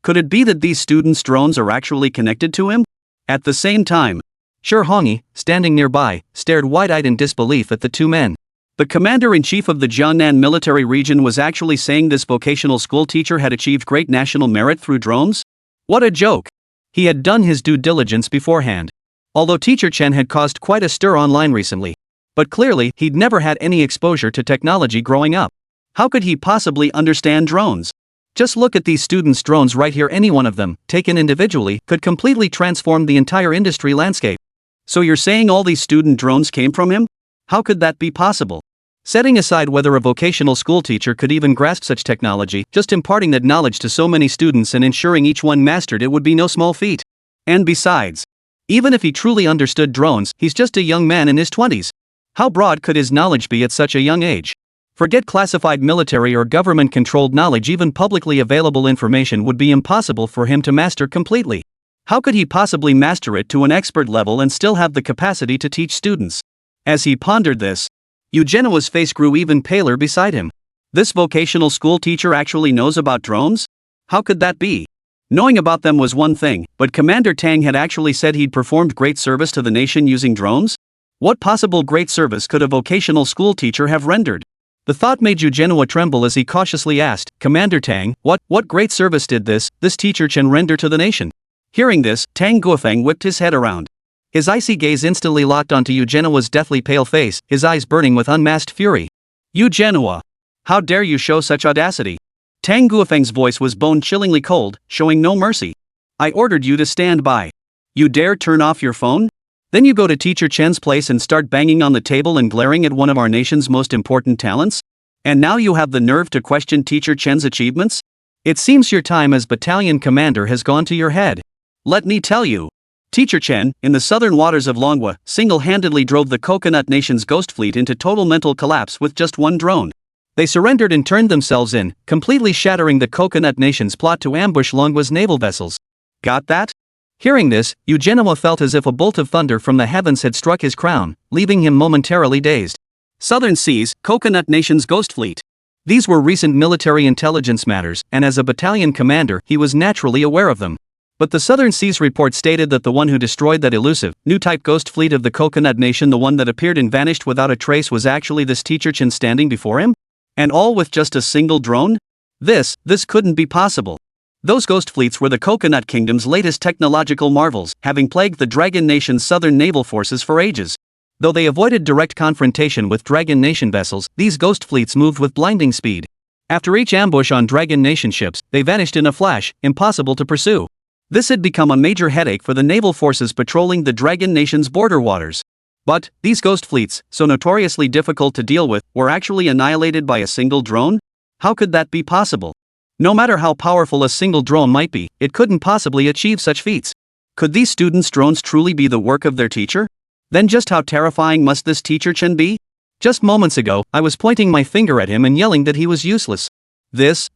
Could it be that these students' drones are actually connected to him? At the same time, Shi Hongyi, standing nearby, stared wide-eyed in disbelief at the two men. The commander-in-chief of the Jiangnan military region was actually saying this vocational school teacher had achieved great national merit through drones? What a joke! He had done his due diligence beforehand. Although Teacher Chen had caused quite a stir online recently. But clearly, he'd never had any exposure to technology growing up. How could he possibly understand drones? Just look at these students' drones right here. Any one of them, taken individually, could completely transform the entire industry landscape. So you're saying all these student drones came from him? How could that be possible? Setting aside whether a vocational school teacher could even grasp such technology, just imparting that knowledge to so many students and ensuring each one mastered it would be no small feat. And besides, even if he truly understood drones, he's just a young man in his 20s. How broad could his knowledge be at such a young age? Forget classified military or government-controlled knowledge, even publicly available information would be impossible for him to master completely. How could he possibly master it to an expert level and still have the capacity to teach students? As he pondered this, Eugenua's face grew even paler beside him. This vocational school teacher actually knows about drones? How could that be? Knowing about them was one thing, but Commander Tang had actually said he'd performed great service to the nation using drones? What possible great service could a vocational school teacher have rendered? The thought made Eugenua tremble as he cautiously asked, Commander Tang, what great service did this teacher Chen render to the nation? Hearing this, Tang Guofeng whipped his head around. His icy gaze instantly locked onto Eugenua's deathly pale face, his eyes burning with unmasked fury. Eugenua! How dare you show such audacity? Tang Guofeng's voice was bone-chillingly cold, showing no mercy. I ordered you to stand by. You dare turn off your phone? Then you go to Teacher Chen's place and start banging on the table and glaring at one of our nation's most important talents? And now you have the nerve to question Teacher Chen's achievements? It seems your time as battalion commander has gone to your head. Let me tell you. Teacher Chen, in the southern waters of Longguo, single-handedly drove the Coconut Nation's ghost fleet into total mental collapse with just one drone. They surrendered and turned themselves in, completely shattering the Coconut Nation's plot to ambush Longguo's naval vessels. Got that? Hearing this, Eugenua felt as if a bolt of thunder from the heavens had struck his crown, leaving him momentarily dazed. Southern Seas, Coconut Nation's ghost fleet. These were recent military intelligence matters, and as a battalion commander, he was naturally aware of them. But the Southern Seas report stated that the one who destroyed that elusive, new-type ghost fleet of the Coconut Nation, the one that appeared and vanished without a trace, was actually this Teacher Chen standing before him? And all with just a single drone? This couldn't be possible. Those ghost fleets were the Coconut Kingdom's latest technological marvels, having plagued the Dragon Nation's southern naval forces for ages. Though they avoided direct confrontation with Dragon Nation vessels, these ghost fleets moved with blinding speed. After each ambush on Dragon Nation ships, they vanished in a flash, impossible to pursue. This had become a major headache for the naval forces patrolling the Dragon Nation's border waters. But, these ghost fleets, so notoriously difficult to deal with, were actually annihilated by a single drone? How could that be possible? No matter how powerful a single drone might be, it couldn't possibly achieve such feats. Could these students' drones truly be the work of their teacher? Then just how terrifying must this Teacher Chen be? Just moments ago, I was pointing my finger at him and yelling that he was useless. This?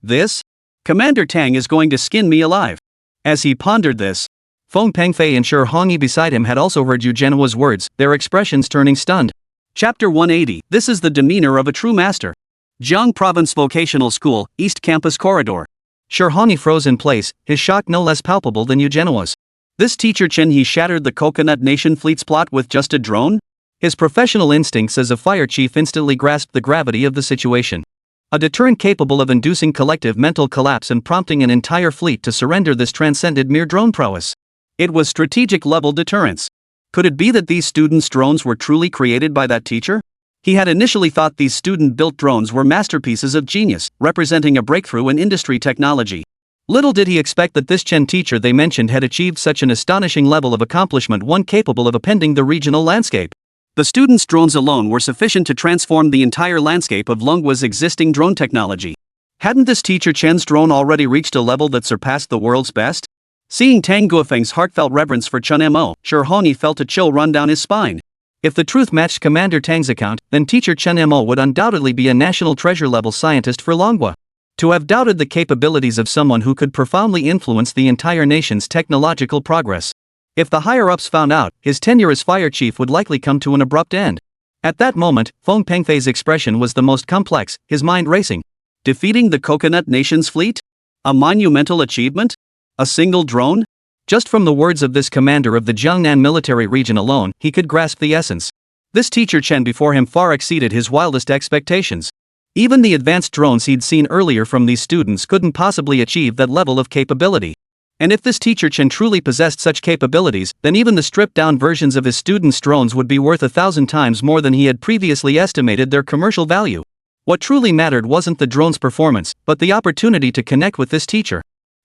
Commander Tang is going to skin me alive. As he pondered this, Feng Pengfei and Shi Hongyi beside him had also heard Eugenua's words, their expressions turning stunned. Chapter 180. This is the demeanor of a true master. Jiang Province Vocational School, East Campus Corridor. Shi Hongyi froze in place, his shock no less palpable than Eugenua's. This Teacher Chen, he shattered the Coconut Nation fleet's plot with just a drone? His professional instincts as a fire chief instantly grasped the gravity of the situation. A deterrent capable of inducing collective mental collapse and prompting an entire fleet to surrender, this transcended mere drone prowess. It was strategic-level deterrence. Could it be that these students' drones were truly created by that teacher? He had initially thought these student-built drones were masterpieces of genius, representing a breakthrough in industry technology. Little did he expect that this Chen teacher they mentioned had achieved such an astonishing level of accomplishment, one capable of upending the regional landscape. The students' drones alone were sufficient to transform the entire landscape of Longguo's existing drone technology. Hadn't this Teacher Chen's drone already reached a level that surpassed the world's best? Seeing Tang Guofeng's heartfelt reverence for Chen Mo, Shi Hongyi felt a chill run down his spine. If the truth matched Commander Tang's account, then Teacher Chen Mo would undoubtedly be a national treasure-level scientist for Longguo. To have doubted the capabilities of someone who could profoundly influence the entire nation's technological progress. If the higher-ups found out, his tenure as fire chief would likely come to an abrupt end. At that moment, Feng Pengfei's expression was the most complex, his mind racing. Defeating the Coconut Nation's fleet? A monumental achievement? A single drone? Just from the words of this commander of the Jiangnan military region alone, he could grasp the essence. This teacher Chen before him far exceeded his wildest expectations. Even the advanced drones he'd seen earlier from these students couldn't possibly achieve that level of capability. And if this teacher Chen truly possessed such capabilities, then even the stripped-down versions of his students' drones would be worth 1,000 times more than he had previously estimated their commercial value. What truly mattered wasn't the drone's performance, but the opportunity to connect with this teacher.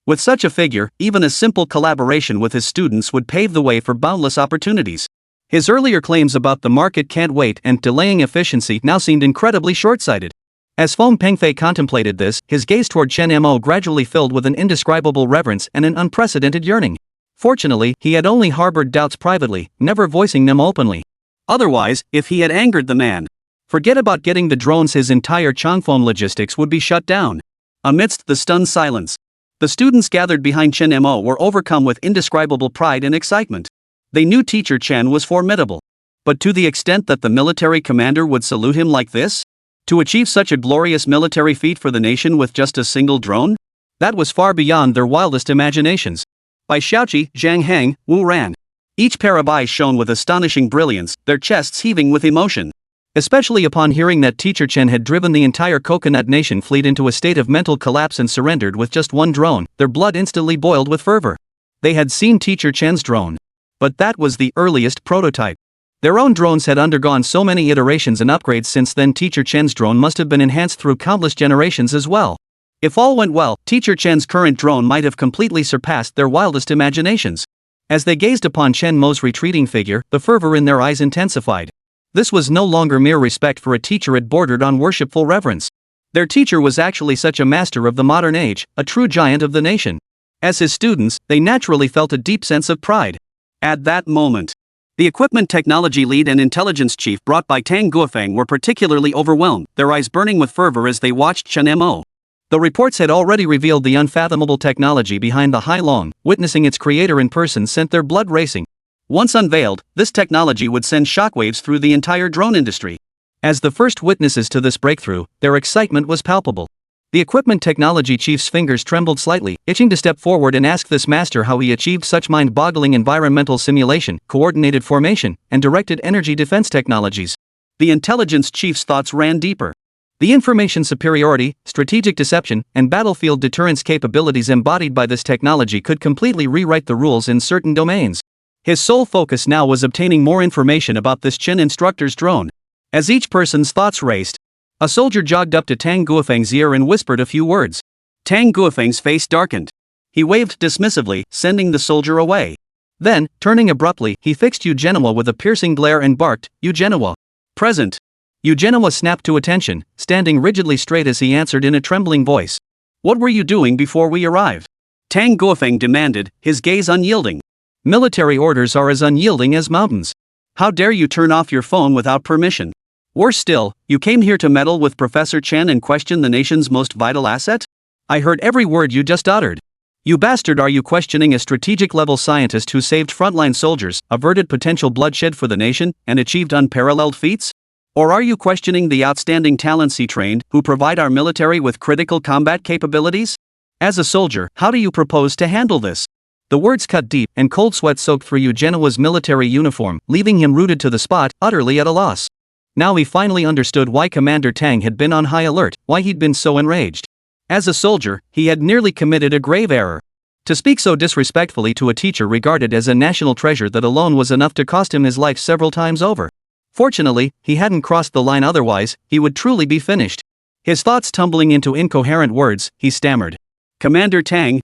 With such a figure, even a simple collaboration with his students would pave the way for boundless opportunities. His earlier claims about the market can't wait and delaying efficiency now seemed incredibly short-sighted. As Feng Pengfei contemplated this, his gaze toward Chen Mo gradually filled with an indescribable reverence and an unprecedented yearning. Fortunately, he had only harbored doubts privately, never voicing them openly. Otherwise, if he had angered the man, forget about getting the drones, his entire Changfeng logistics would be shut down. Amidst the stunned silence, the students gathered behind Chen Mo were overcome with indescribable pride and excitement. They knew teacher Chen was formidable. But to the extent that the military commander would salute him like this? To achieve such a glorious military feat for the nation with just a single drone? That was far beyond their wildest imaginations. Bai Xiaoqi, Zhang Heng, Wu Ran. Each pair of eyes shone with astonishing brilliance, their chests heaving with emotion. Especially upon hearing that teacher Chen had driven the entire Coconut Nation fleet into a state of mental collapse and surrendered with just one drone, their blood instantly boiled with fervor. They had seen teacher Chen's drone. But that was the earliest prototype. Their own drones had undergone so many iterations and upgrades since then. Teacher Chen's drone must have been enhanced through countless generations as well. If all went well, teacher Chen's current drone might have completely surpassed their wildest imaginations. As they gazed upon Chen Mo's retreating figure, the fervor in their eyes intensified. This was no longer mere respect for a teacher, it bordered on worshipful reverence. Their teacher was actually such a master of the modern age, a true giant of the nation. As his students, they naturally felt a deep sense of pride. At that moment, the equipment technology lead and intelligence chief brought by Tang Guofeng were particularly overwhelmed, their eyes burning with fervor as they watched Chen Mo. The reports had already revealed the unfathomable technology behind the Hai Long. Witnessing its creator in person sent their blood racing. Once unveiled, this technology would send shockwaves through the entire drone industry. As the first witnesses to this breakthrough, their excitement was palpable. The equipment technology chief's fingers trembled slightly, itching to step forward and ask this master how he achieved such mind-boggling environmental simulation, coordinated formation, and directed energy defense technologies. The intelligence chief's thoughts ran deeper. The information superiority, strategic deception, and battlefield deterrence capabilities embodied by this technology could completely rewrite the rules in certain domains. His sole focus now was obtaining more information about this Chen instructor's drone. As each person's thoughts raced, a soldier jogged up to Tang Guofeng's ear and whispered a few words. Tang Guofeng's face darkened. He waved dismissively, sending the soldier away. Then, turning abruptly, he fixed Eugenua with a piercing glare and barked, "Eugenua. Present." Eugenua snapped to attention, standing rigidly straight as he answered in a trembling voice. "What were you doing before we arrived?" Tang Guofeng demanded, his gaze unyielding. "Military orders are as unyielding as mountains. How dare you turn off your phone without permission? Worse still, you came here to meddle with Professor Chen and question the nation's most vital asset? I heard every word you just uttered. You bastard, are you questioning a strategic-level scientist who saved frontline soldiers, averted potential bloodshed for the nation, and achieved unparalleled feats? Or are you questioning the outstanding talents he trained, who provide our military with critical combat capabilities? As a soldier, how do you propose to handle this?" The words cut deep, and cold sweat soaked through Eugenua's military uniform, leaving him rooted to the spot, utterly at a loss. Now he finally understood why Commander Tang had been on high alert, why he'd been so enraged. As a soldier, he had nearly committed a grave error. To speak so disrespectfully to a teacher regarded as a national treasure that alone was enough to cost him his life several times over. Fortunately, he hadn't crossed the line, otherwise, he would truly be finished. His thoughts tumbling into incoherent words, he stammered. "Commander Tang,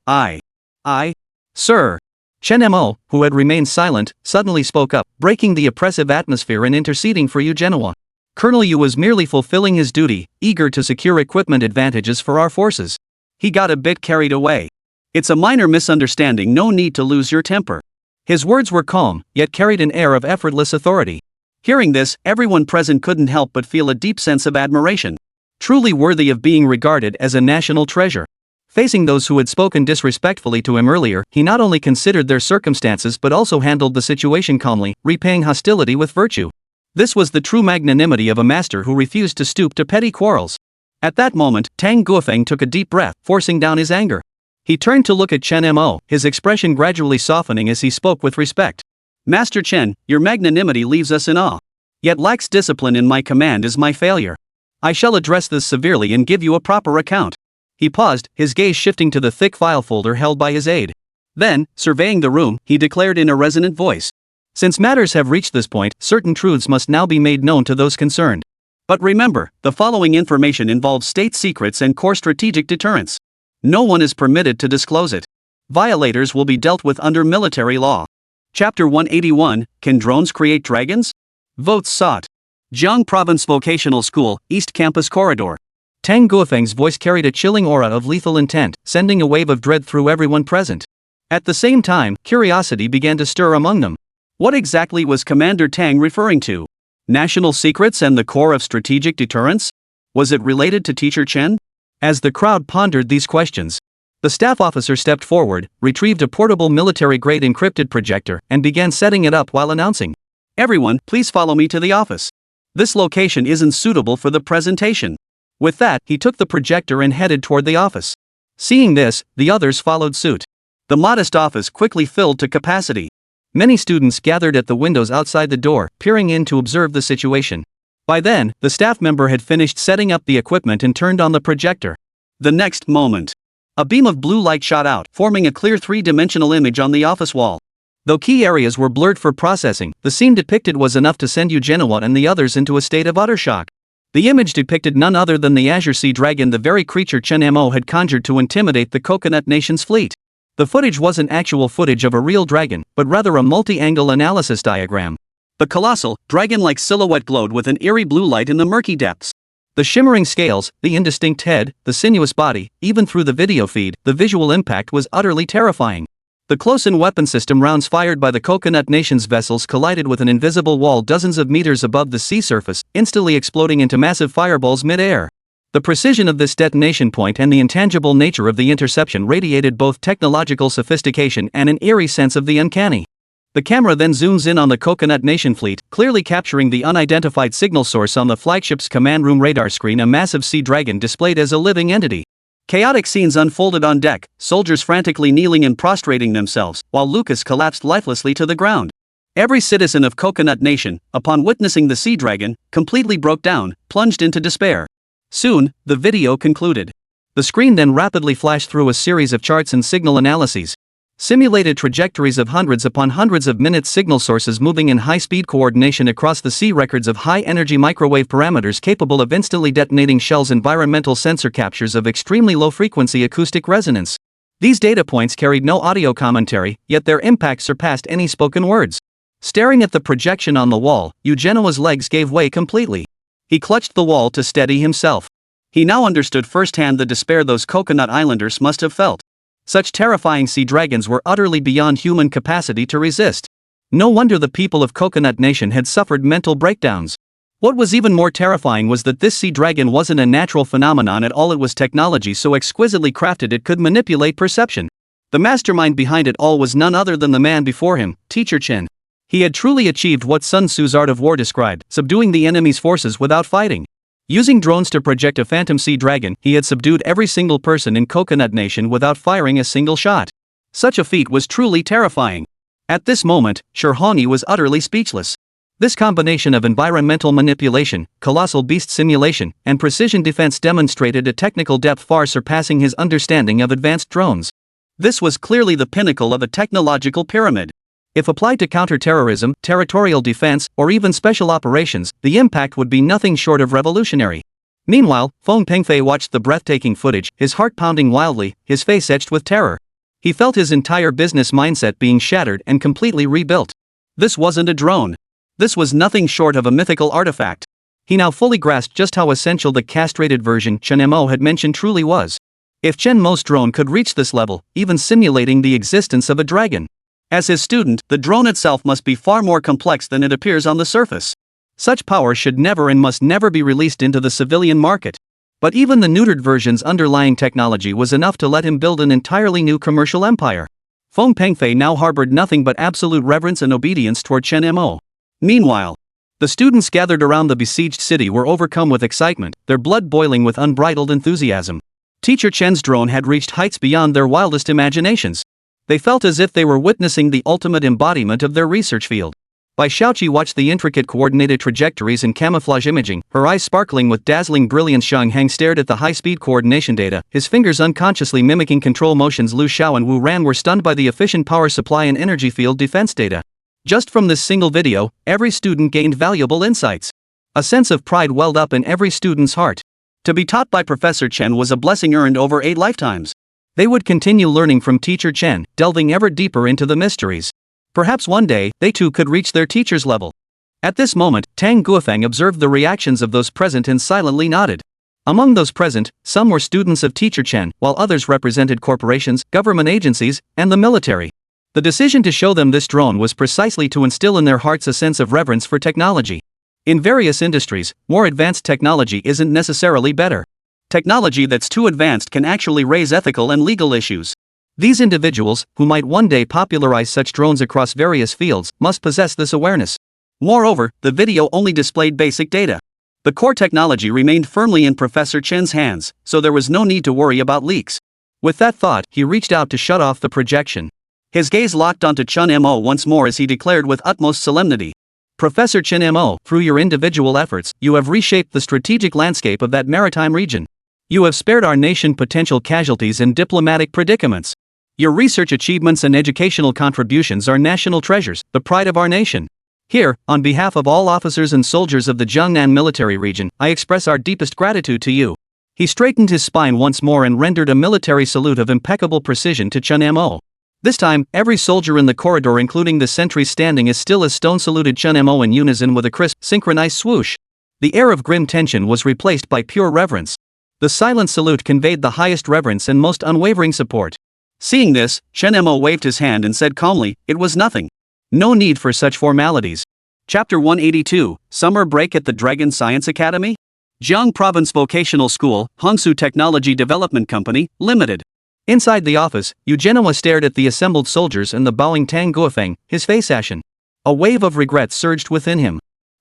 Sir." Chen Mo, who had remained silent, suddenly spoke up, breaking the oppressive atmosphere and interceding for Eugenua. "Colonel Yu was merely fulfilling his duty, eager to secure equipment advantages for our forces. He got a bit carried away. It's a minor misunderstanding, no need to lose your temper." His words were calm, yet carried an air of effortless authority. Hearing this, everyone present couldn't help but feel a deep sense of admiration. Truly worthy of being regarded as a national treasure. Facing those who had spoken disrespectfully to him earlier, he not only considered their circumstances but also handled the situation calmly, repaying hostility with virtue. This was the true magnanimity of a master who refused to stoop to petty quarrels. At that moment, Tang Guofeng took a deep breath, forcing down his anger. He turned to look at Chen Mo, his expression gradually softening as he spoke with respect. Master Chen, your magnanimity leaves us in awe. Yet lacks discipline in my command is my failure. I shall address this severely and give you a proper account. He paused, his gaze shifting to the thick file folder held by his aide. Then, surveying the room, he declared in a resonant voice. Since matters have reached this point, certain truths must now be made known to those concerned. But remember, the following information involves state secrets and core strategic deterrence. No one is permitted to disclose it. Violators will be dealt with under military law. Chapter 181, Can Drones Create Dragons? Votes sought. Jiang Province Vocational School, East Campus Corridor. Tang Guofeng's voice carried a chilling aura of lethal intent, sending a wave of dread through everyone present. At the same time, curiosity began to stir among them. What exactly was Commander Tang referring to? National secrets and the core of strategic deterrence? Was it related to Teacher Chen? As the crowd pondered these questions, the staff officer stepped forward, retrieved a portable military-grade encrypted projector, and began setting it up while announcing, "Everyone, please follow me to the office. This location isn't suitable for the presentation." With that, he took the projector and headed toward the office. Seeing this, the others followed suit. The modest office quickly filled to capacity. Many students gathered at the windows outside the door, peering in to observe the situation. By then, the staff member had finished setting up the equipment and turned on the projector. The next moment, a beam of blue light shot out, forming a clear three-dimensional image on the office wall. Though key areas were blurred for processing, the scene depicted was enough to send Genoa and the others into a state of utter shock. The image depicted none other than the Azure Sea Dragon, the very creature Chen Mo had conjured to intimidate the Coconut Nation's fleet. The footage wasn't actual footage of a real dragon, but rather a multi-angle analysis diagram. The colossal, dragon-like silhouette glowed with an eerie blue light in the murky depths. The shimmering scales, the indistinct head, the sinuous body, even through the video feed, the visual impact was utterly terrifying. The close-in weapon system rounds fired by the Coconut Nation's vessels collided with an invisible wall dozens of meters above the sea surface, instantly exploding into massive fireballs mid-air. The precision of this detonation point and the intangible nature of the interception radiated both technological sophistication and an eerie sense of the uncanny. The camera then zooms in on the Coconut Nation fleet, clearly capturing the unidentified signal source on the flagship's command room radar screen, a massive sea dragon displayed as a living entity. Chaotic scenes unfolded on deck, soldiers frantically kneeling and prostrating themselves, while Lucas collapsed lifelessly to the ground. Every citizen of Coconut Nation, upon witnessing the sea dragon, completely broke down, plunged into despair. Soon, the video concluded. The screen then rapidly flashed through a series of charts and signal analyses. Simulated trajectories of hundreds upon hundreds of minutes, signal sources moving in high-speed coordination across the sea, records of high-energy microwave parameters capable of instantly detonating shells, environmental sensor captures of extremely low-frequency acoustic resonance. These data points carried no audio commentary, yet their impact surpassed any spoken words. Staring at the projection on the wall, Genoa's legs gave way completely. He clutched the wall to steady himself. He now understood firsthand the despair those Coconut Islanders must have felt. Such terrifying sea dragons were utterly beyond human capacity to resist. No wonder the people of Coconut Nation had suffered mental breakdowns. What was even more terrifying was that this sea dragon wasn't a natural phenomenon at all, it was technology so exquisitely crafted it could manipulate perception. The mastermind behind it all was none other than the man before him, Teacher Chen. He had truly achieved what Sun Tzu's art of war described, subduing the enemy's forces without fighting. Using drones to project a phantom sea dragon, he had subdued every single person in Coconut Nation without firing a single shot. Such a feat was truly terrifying. At this moment, Shirhani was utterly speechless. This combination of environmental manipulation, colossal beast simulation, and precision defense demonstrated a technical depth far surpassing his understanding of advanced drones. This was clearly the pinnacle of a technological pyramid. If applied to counter-terrorism, territorial defense, or even special operations, the impact would be nothing short of revolutionary. Meanwhile, Feng Pengfei watched the breathtaking footage, his heart pounding wildly, his face etched with terror. He felt his entire business mindset being shattered and completely rebuilt. This wasn't a drone. This was nothing short of a mythical artifact. He now fully grasped just how essential the castrated version Chen Mo had mentioned truly was. If Chen Mo's drone could reach this level, even simulating the existence of a dragon. As his student, the drone itself must be far more complex than it appears on the surface. Such power should never and must never be released into the civilian market. But even the neutered version's underlying technology was enough to let him build an entirely new commercial empire. Feng Pengfei now harbored nothing but absolute reverence and obedience toward Chen Mo. Meanwhile, the students gathered around the besieged city were overcome with excitement, their blood boiling with unbridled enthusiasm. Teacher Chen's drone had reached heights beyond their wildest imaginations. They felt as if they were witnessing the ultimate embodiment of their research field. Bai Xiaoqi watched the intricate coordinated trajectories and camouflage imaging, her eyes sparkling with dazzling brilliance. Xiang Hang stared at the high-speed coordination data, his fingers unconsciously mimicking control motions. Lu Xiao and Wu Ran were stunned by the efficient power supply and energy field defense data. Just from this single video, every student gained valuable insights. A sense of pride welled up in every student's heart. To be taught by Professor Chen was a blessing earned over 8 lifetimes. They would continue learning from Teacher Chen, delving ever deeper into the mysteries. Perhaps one day, they too could reach their teacher's level. At this moment, Tang Guofeng observed the reactions of those present and silently nodded. Among those present, some were students of Teacher Chen, while others represented corporations, government agencies, and the military. The decision to show them this drone was precisely to instill in their hearts a sense of reverence for technology. In various industries, more advanced technology isn't necessarily better. Technology that's too advanced can actually raise ethical and legal issues. These individuals, who might one day popularize such drones across various fields, must possess this awareness. Moreover, the video only displayed basic data. The core technology remained firmly in Professor Chen's hands, so there was no need to worry about leaks. With that thought, he reached out to shut off the projection. His gaze locked onto Chen Mo once more as he declared with utmost solemnity. Professor Chen Mo, through your individual efforts, you have reshaped the strategic landscape of that maritime region. You have spared our nation potential casualties and diplomatic predicaments. Your research achievements and educational contributions are national treasures, the pride of our nation. Here, on behalf of all officers and soldiers of the Jiangnan military region, I express our deepest gratitude to you. He straightened his spine once more and rendered a military salute of impeccable precision to Chen Mo. This time, every soldier in the corridor, including the sentries standing as still as stone, saluted Chen Mo in unison with a crisp, synchronized swoosh. The air of grim tension was replaced by pure reverence. The silent salute conveyed the highest reverence and most unwavering support. Seeing this, Chen Mo waved his hand and said calmly, "It was nothing. No need for such formalities." Chapter 182, Summer Break at the Dragon Science Academy? Jiang Province Vocational School, Hangsu Technology Development Company, Limited. Inside the office, Yu Genoa stared at the assembled soldiers and the bowing Tang Guofeng, his face ashen. A wave of regret surged within him.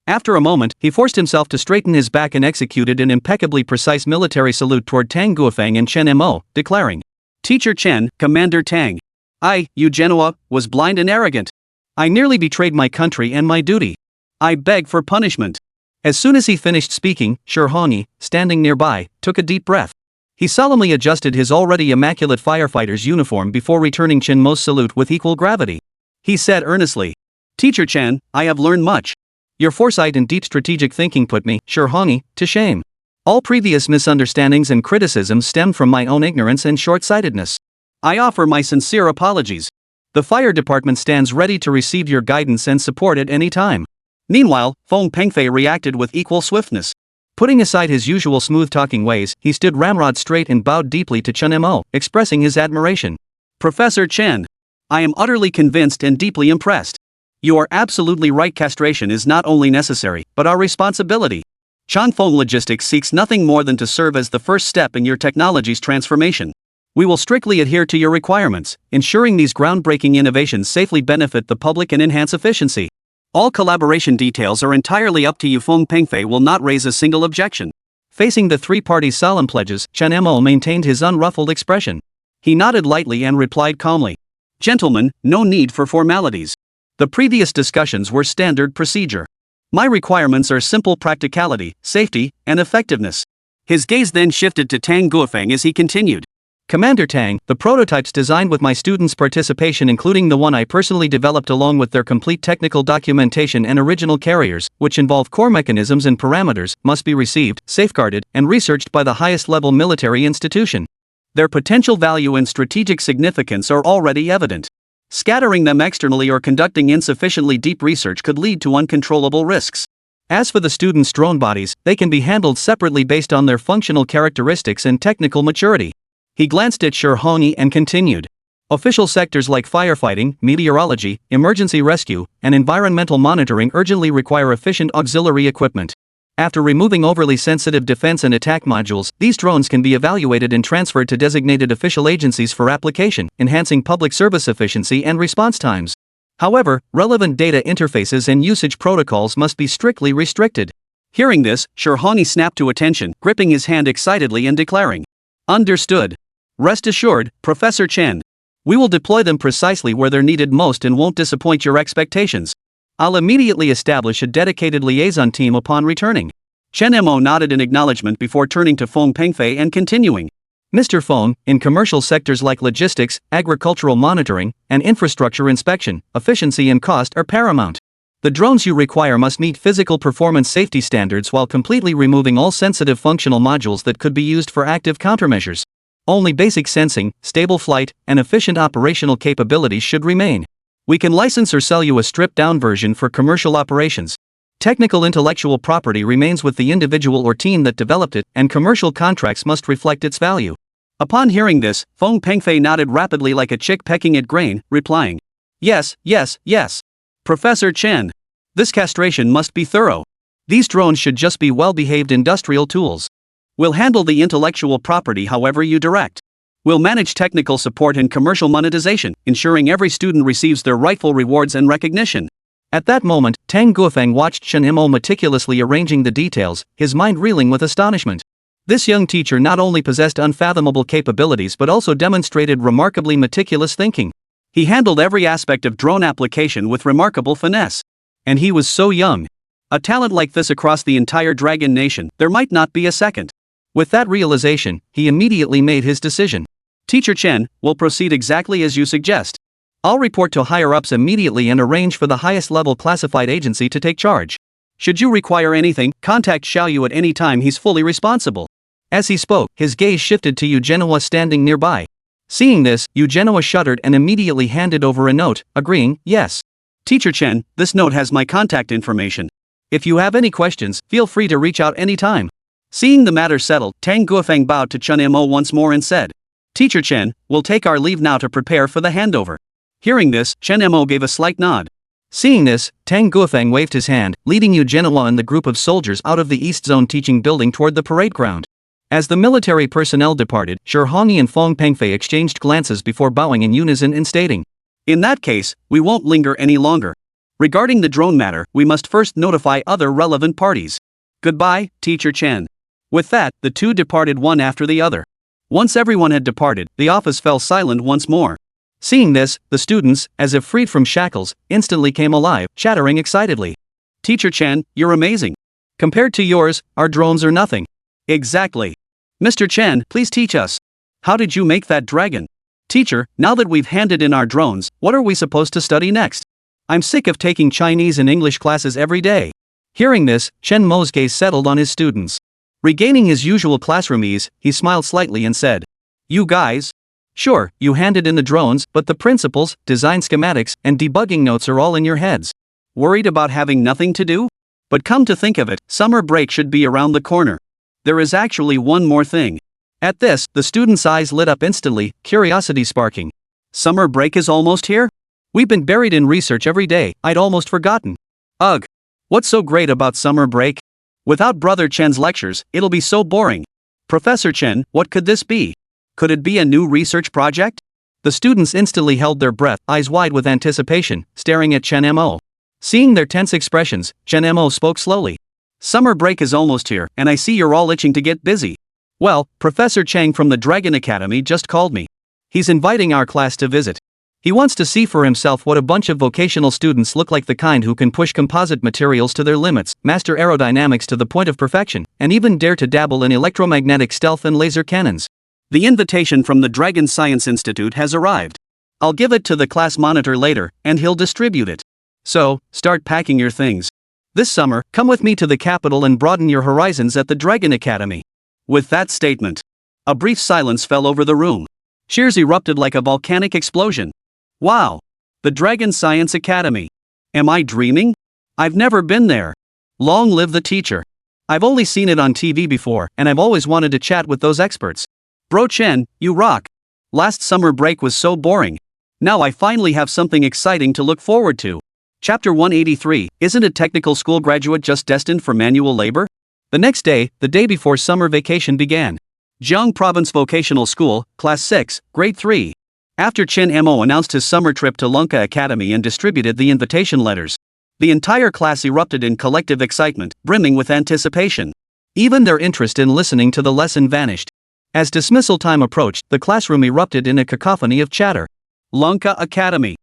After a moment, he forced himself to straighten his back and executed an impeccably precise military salute toward Tang Guofeng and Chen Mo, declaring, "Teacher Chen, Commander Tang. I, Yu Genoa, was blind and arrogant. I nearly betrayed my country and my duty. I beg for punishment." As soon as he finished speaking, Shihongyi, standing nearby, took a deep breath. He solemnly adjusted his already immaculate firefighter's uniform before returning Chen Mo's salute with equal gravity. He said earnestly, "Teacher Chen, I have learned much. Your foresight and deep strategic thinking put me, Shihongyi, to shame. All previous misunderstandings and criticisms stemmed from my own ignorance and short-sightedness. I offer my sincere apologies. The fire department stands ready to receive your guidance and support at any time." Meanwhile, Feng Pengfei reacted with equal swiftness. Putting aside his usual smooth-talking ways, he stood ramrod straight and bowed deeply to Chen Mo, expressing his admiration. "Professor Chen, I am utterly convinced and deeply impressed. You are absolutely right. Castration is not only necessary, but our responsibility. Chanfeng Logistics seeks nothing more than to serve as the first step in your technology's transformation. We will strictly adhere to your requirements, ensuring these groundbreaking innovations safely benefit the public and enhance efficiency. All collaboration details are entirely up to you." Feng Pengfei will not raise a single objection. Facing the three parties' solemn pledges, Chen Mo maintained his unruffled expression. He nodded lightly and replied calmly, "Gentlemen, no need for formalities. The previous discussions were standard procedure. My requirements are simple: practicality, safety, and effectiveness." His gaze then shifted to Tang Guofeng as he continued. "Commander Tang, the prototypes designed with my students' participation, including the one I personally developed along with their complete technical documentation and original carriers, which involve core mechanisms and parameters, must be received, safeguarded, and researched by the highest-level military institution. Their potential value and strategic significance are already evident. Scattering them externally or conducting insufficiently deep research could lead to uncontrollable risks. As for the students' drone bodies, they can be handled separately based on their functional characteristics and technical maturity." He glanced at Shihongyi and continued. "Official sectors like firefighting, meteorology, emergency rescue, and environmental monitoring urgently require efficient auxiliary equipment. After removing overly sensitive defense and attack modules, these drones can be evaluated and transferred to designated official agencies for application, enhancing public service efficiency and response times. However, relevant data interfaces and usage protocols must be strictly restricted." Hearing this, Shihongyi snapped to attention, gripping his hand excitedly and declaring, Understood. Rest assured, Professor Chen. We will deploy them precisely where they're needed most and won't disappoint your expectations. I'll immediately establish a dedicated liaison team upon returning. Chen Mo nodded in acknowledgement before turning to Feng Pengfei and continuing. Mr. Feng, in commercial sectors like logistics, agricultural monitoring, and infrastructure inspection, efficiency and cost are paramount. The drones you require must meet physical performance safety standards while completely removing all sensitive functional modules that could be used for active countermeasures. Only basic sensing, stable flight, and efficient operational capabilities should remain. We can license or sell you a stripped-down version for commercial operations. Technical intellectual property remains with the individual or team that developed it, and commercial contracts must reflect its value. Upon hearing this, Feng Pengfei nodded rapidly like a chick pecking at grain, replying, Yes, yes, yes. Professor Chen. This castration must be thorough. These drones should just be well-behaved industrial tools. We'll handle the intellectual property however you direct. We'll manage technical support and commercial monetization, ensuring every student receives their rightful rewards and recognition. At that moment, Tang Guofeng watched Chen Mo meticulously arranging the details, his mind reeling with astonishment. This young teacher not only possessed unfathomable capabilities but also demonstrated remarkably meticulous thinking. He handled every aspect of drone application with remarkable finesse. And he was so young. A talent like this across the entire Dragon Nation, there might not be a second. With that realization, he immediately made his decision. Teacher Chen, will proceed exactly as you suggest. I'll report to higher-ups immediately and arrange for the highest-level classified agency to take charge. Should you require anything, contact Xiaoyu at any time, he's fully responsible. As he spoke, his gaze shifted to Eugenoa standing nearby. Seeing this, Eugenoa shuddered and immediately handed over a note, agreeing, yes. Teacher Chen, this note has my contact information. If you have any questions, feel free to reach out anytime. Seeing the matter settled, Tang Guofeng bowed to Chen Mo once more and said, Teacher Chen, we'll take our leave now to prepare for the handover. Hearing this, Chen Mo gave a slight nod. Seeing this, Tang Guofeng waved his hand, leading Eugenoa and the group of soldiers out of the East Zone teaching building toward the parade ground. As the military personnel departed, Shi Hongyi and Feng Pengfei exchanged glances before bowing in unison and stating, In that case, we won't linger any longer. Regarding the drone matter, we must first notify other relevant parties. Goodbye, Teacher Chen. With that, the two departed one after the other. Once everyone had departed, the office fell silent once more. Seeing this, the students, as if freed from shackles, instantly came alive, chattering excitedly. Teacher Chen, you're amazing. Compared to yours, our drones are nothing. Exactly. Mr. Chen, please teach us. How did you make that dragon? Teacher, now that we've handed in our drones, what are we supposed to study next? I'm sick of taking Chinese and English classes every day. Hearing this, Chen Mo's gaze settled on his students. Regaining his usual classroom ease, he smiled slightly and said, You guys? Sure, you handed in the drones, but the principles, design schematics, and debugging notes are all in your heads. Worried about having nothing to do? But come to think of it, summer break should be around the corner. There is actually one more thing. At this, the students' eyes lit up instantly, curiosity sparking. Summer break is almost here? We've been buried in research every day, I'd almost forgotten. Ugh. What's so great about summer break? Without Brother Chen's lectures, it'll be so boring. Professor Chen, what could this be? Could it be a new research project? The students instantly held their breath, eyes wide with anticipation, staring at Chen Mo. Seeing their tense expressions, Chen Mo spoke slowly. Summer break is almost here, and I see you're all itching to get busy. Well, Professor Chang from the Dragon Academy just called me. He's inviting our class to visit. He wants to see for himself what a bunch of vocational students look like, the kind who can push composite materials to their limits, master aerodynamics to the point of perfection, and even dare to dabble in electromagnetic stealth and laser cannons. The invitation from the Dragon Science Institute has arrived. I'll give it to the class monitor later, and he'll distribute it. So, start packing your things. This summer, come with me to the capital and broaden your horizons at the Dragon Academy. With that statement, a brief silence fell over the room. Cheers erupted like a volcanic explosion. Wow! The Dragon Science Academy. Am I dreaming? I've never been there. Long live the teacher. I've only seen it on TV before, and I've always wanted to chat with those experts. Bro Chen, you rock. Last summer break was so boring. Now I finally have something exciting to look forward to. Chapter 183, Isn't a technical school graduate just destined for manual labor? The next day, the day before summer vacation began. Jiang Province Vocational School, Class 6, Grade 3. After Chen Mo announced his summer trip to Longguo Academy and distributed the invitation letters, the entire class erupted in collective excitement, brimming with anticipation. Even their interest in listening to the lesson vanished. As dismissal time approached, the classroom erupted in a cacophony of chatter. Longguo Academy.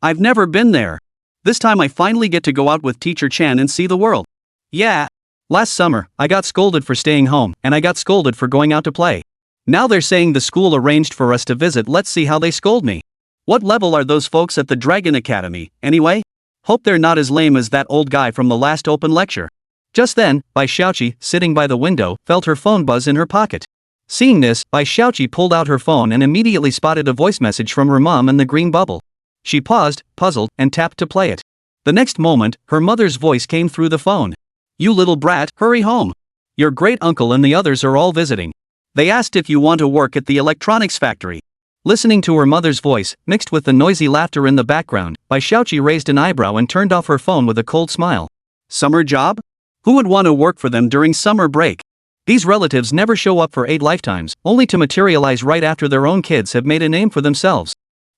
I've never been there. This time I finally get to go out with Teacher Chen and see the world. Yeah. Last summer, I got scolded for staying home, and I got scolded for going out to play. Now they're saying the school arranged for us to visit. Let's see how they scold me. What level are those folks at the Dragon Academy, anyway? Hope they're not as lame as that old guy from the last open lecture. Just then, Bai Xiaoqi, sitting by the window, felt her phone buzz in her pocket. Seeing this, Bai Xiaoqi pulled out her phone and immediately spotted a voice message from her mom in the green bubble. She paused, puzzled, and tapped to play it. The next moment, her mother's voice came through the phone. "You little brat, hurry home. Your great uncle and the others are all visiting. They asked if you want to work at the electronics factory." Listening to her mother's voice, mixed with the noisy laughter in the background, Bai Xiaoqi raised an eyebrow and turned off her phone with a cold smile. Summer job? Who would want to work for them during summer break? These relatives never show up for 8 lifetimes, only to materialize right after their own kids have made a name for themselves.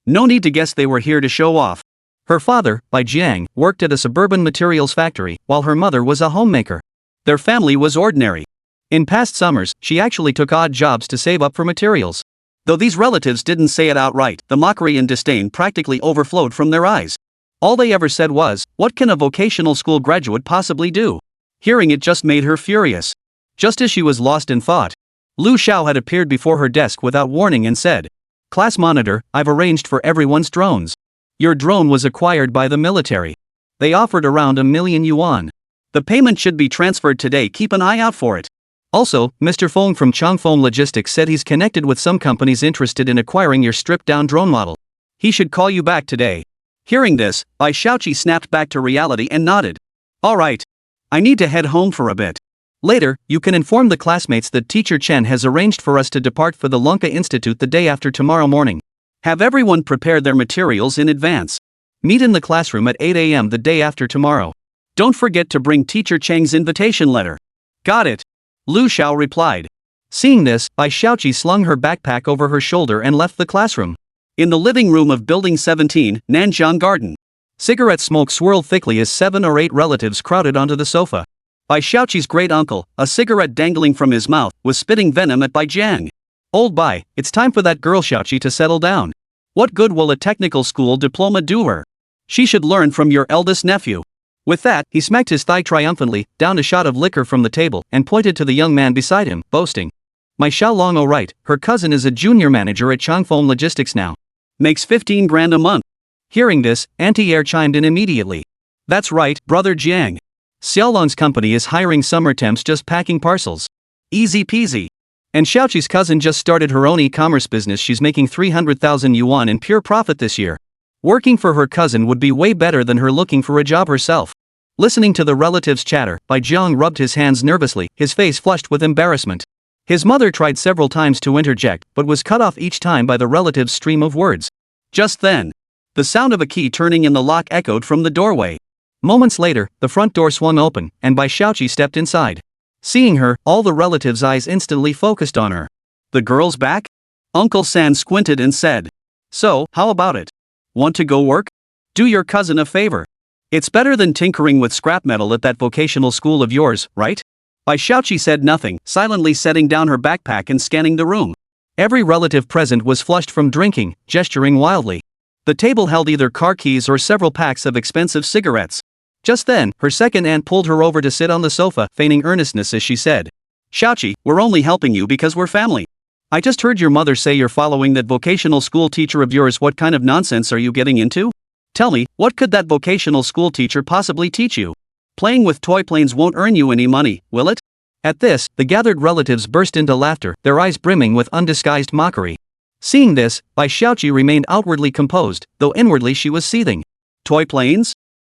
No need to guess they were here to show off. Her father, Bai Jiang, worked at a suburban materials factory, while her mother was a homemaker. Their family was ordinary. In past summers, she actually took odd jobs to save up for materials. Though these relatives didn't say it outright, the mockery and disdain practically overflowed from their eyes. All they ever said was, "What can a vocational school graduate possibly do?" Hearing it just made her furious. Just as she was lost in thought, Lu Xiao had appeared before her desk without warning and said, "Class monitor, I've arranged for everyone's drones. Your drone was acquired by the military. They offered around 1,000,000 yuan. The payment should be transferred today, keep an eye out for it." Also, Mr. Feng from Changfeng Logistics said he's connected with some companies interested in acquiring your stripped-down drone model. He should call you back today. Hearing this, Bai Xiaoqi snapped back to reality and nodded. "All right. I need to head home for a bit. Later, you can inform the classmates that Teacher Chen has arranged for us to depart for the Longguo Institute the day after tomorrow morning. Have everyone prepare their materials in advance. Meet in the classroom at 8 a.m. the day after tomorrow. Don't forget to bring Teacher Cheng's invitation letter." "Got it," Lu Xiao replied. Seeing this, Bai Xiaoqi slung her backpack over her shoulder and left the classroom. In the living room of Building 17, Nanjiang Garden. Cigarette smoke swirled thickly as 7 or 8 relatives crowded onto the sofa. Bai Xiaoqi's great uncle, a cigarette dangling from his mouth, was spitting venom at Bai Jiang. "Old Bai, it's time for that girl Xiaoqi to settle down. What good will a technical school diploma do her? She should learn from your eldest nephew." With that, he smacked his thigh triumphantly, downed a shot of liquor from the table, and pointed to the young man beside him, boasting, "My Xiaolong, oh right, her cousin is a junior manager at Changfeng Logistics now. Makes 15 grand a month." Hearing this, Auntie Air chimed in immediately. "That's right, brother Jiang. Xiaolong's company is hiring summer temps just packing parcels. Easy peasy. And Xiaoqi's cousin just started her own e-commerce business. She's making 300,000 yuan in pure profit this year. Working for her cousin would be way better than her looking for a job herself." Listening to the relatives' chatter, Bai Jiang rubbed his hands nervously, his face flushed with embarrassment. His mother tried several times to interject, but was cut off each time by the relatives' stream of words. Just then, the sound of a key turning in the lock echoed from the doorway. Moments later, the front door swung open, and Bai Xiaoqi stepped inside. Seeing her, all the relatives' eyes instantly focused on her. "The girl's back?" Uncle San squinted and said. "So, how about it? Want to go work? Do your cousin a favor. It's better than tinkering with scrap metal at that vocational school of yours, right?" Bai Xiaoqi said nothing, silently setting down her backpack and scanning the room. Every relative present was flushed from drinking, gesturing wildly. The table held either car keys or several packs of expensive cigarettes. Just then, her second aunt pulled her over to sit on the sofa, feigning earnestness as she said, "Xiaoqi, we're only helping you because we're family. I just heard your mother say you're following that vocational school teacher of yours. What kind of nonsense are you getting into? Tell me, what could that vocational school teacher possibly teach you? Playing with toy planes won't earn you any money, will it?" At this, the gathered relatives burst into laughter, their eyes brimming with undisguised mockery. Seeing this, Bai Xiaoqi remained outwardly composed, though inwardly she was seething. Toy planes?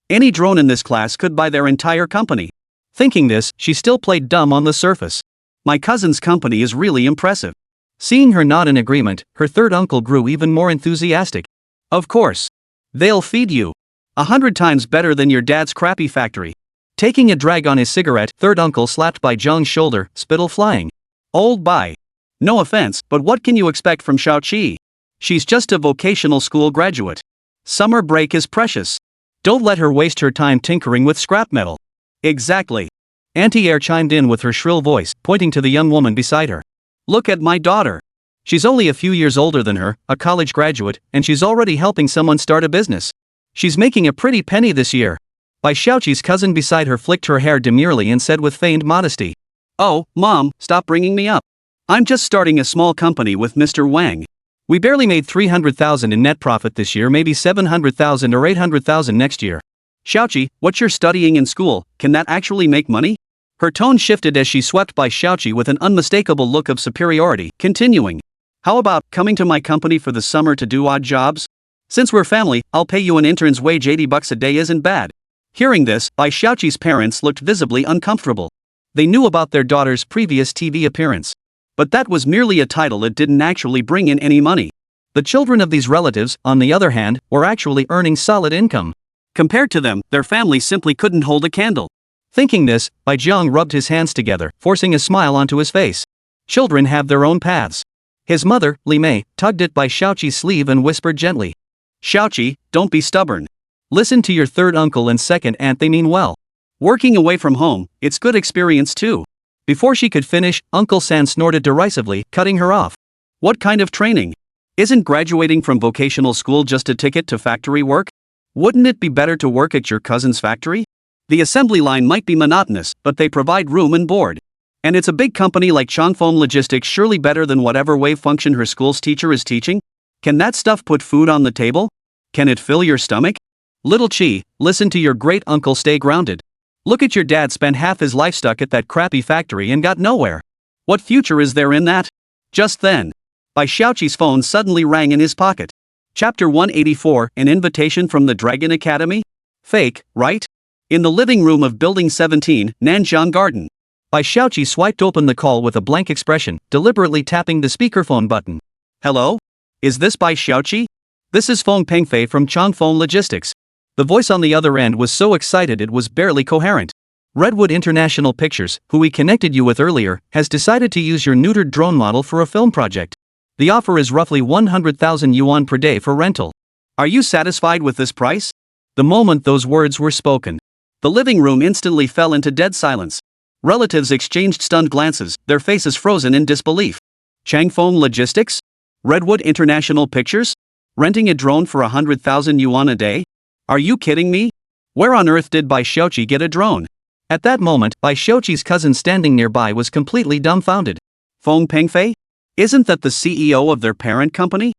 Any drone in this class could buy their entire company. Thinking this, she still played dumb on the surface. My cousin's company is really impressive. Seeing her nod in agreement, her third uncle grew even more enthusiastic. Of course. They'll feed you 100 times better than your dad's crappy factory. Taking a drag on his cigarette, third uncle slapped Bai Zheng's shoulder, spittle flying. Old Bai. No offense, but what can you expect from Xiaoqi? She's just a vocational school graduate. Summer break is precious. Don't let her waste her time tinkering with scrap metal. Exactly. Auntie Air chimed in with her shrill voice, pointing to the young woman beside her. Look at my daughter. She's only a few years older than her, a college graduate, and she's already helping someone start a business. She's making a pretty penny this year. Bai Xiaoqi's cousin beside her flicked her hair demurely and said with feigned modesty. Oh, Mom, stop bringing me up. I'm just starting a small company with Mr. Wang. We barely made 300,000 in net profit this year, maybe 700,000 or 800,000 next year. Xiaoqi, what you're studying in school, can that actually make money? Her tone shifted as she swept by Xiaoqi with an unmistakable look of superiority, continuing. How about coming to my company for the summer to do odd jobs? Since we're family, I'll pay you an intern's wage. $80 a day isn't bad. Hearing this, Bai Xiaoqi's parents looked visibly uncomfortable. They knew about their daughter's previous TV appearance. But that was merely a title, it didn't actually bring in any money. The children of these relatives, on the other hand, were actually earning solid income. Compared to them, their family simply couldn't hold a candle. Thinking this, Bai Jiang rubbed his hands together, forcing a smile onto his face. Children have their own paths. His mother, Li Mei, tugged at Bai Xiaoqi's sleeve and whispered gently. Xiaoqi, don't be stubborn. Listen to your third uncle and second aunt, they mean well. Working away from home, it's good experience too. Before she could finish, Uncle San snorted derisively, cutting her off. What kind of training? Isn't graduating from vocational school just a ticket to factory work? Wouldn't it be better to work at your cousin's factory? The assembly line might be monotonous, but they provide room and board. And it's a big company like Changfeng Logistics, surely better than whatever wave function her school's teacher is teaching? Can that stuff put food on the table? Can it fill your stomach? Little Chi, listen to your great uncle, stay grounded. Look at your dad, spent half his life stuck at that crappy factory and got nowhere. What future is there in that? Just then, Bai Xiaoqi's phone suddenly rang in his pocket. Chapter 184, an invitation from the Dragon Academy? Fake, right? In the living room of Building 17, Nanjiang Garden. Bai Xiaoqi swiped open the call with a blank expression, deliberately tapping the speakerphone button. Hello? Is this Bai Xiaoqi? This is Feng Pengfei from Changfeng Logistics. The voice on the other end was so excited it was barely coherent. Redwood International Pictures, who we connected you with earlier, has decided to use your neutered drone model for a film project. The offer is roughly 100,000 yuan per day for rental. Are you satisfied with this price? The moment those words were spoken, the living room instantly fell into dead silence. Relatives exchanged stunned glances, their faces frozen in disbelief. Changfeng Logistics? Redwood International Pictures? Renting a drone for 100,000 yuan a day? Are you kidding me? Where on earth did Bai Xiaoqi get a drone? At that moment, Bai Xiaoqi's cousin standing nearby was completely dumbfounded. Feng Pengfei? Isn't that the CEO of their parent company?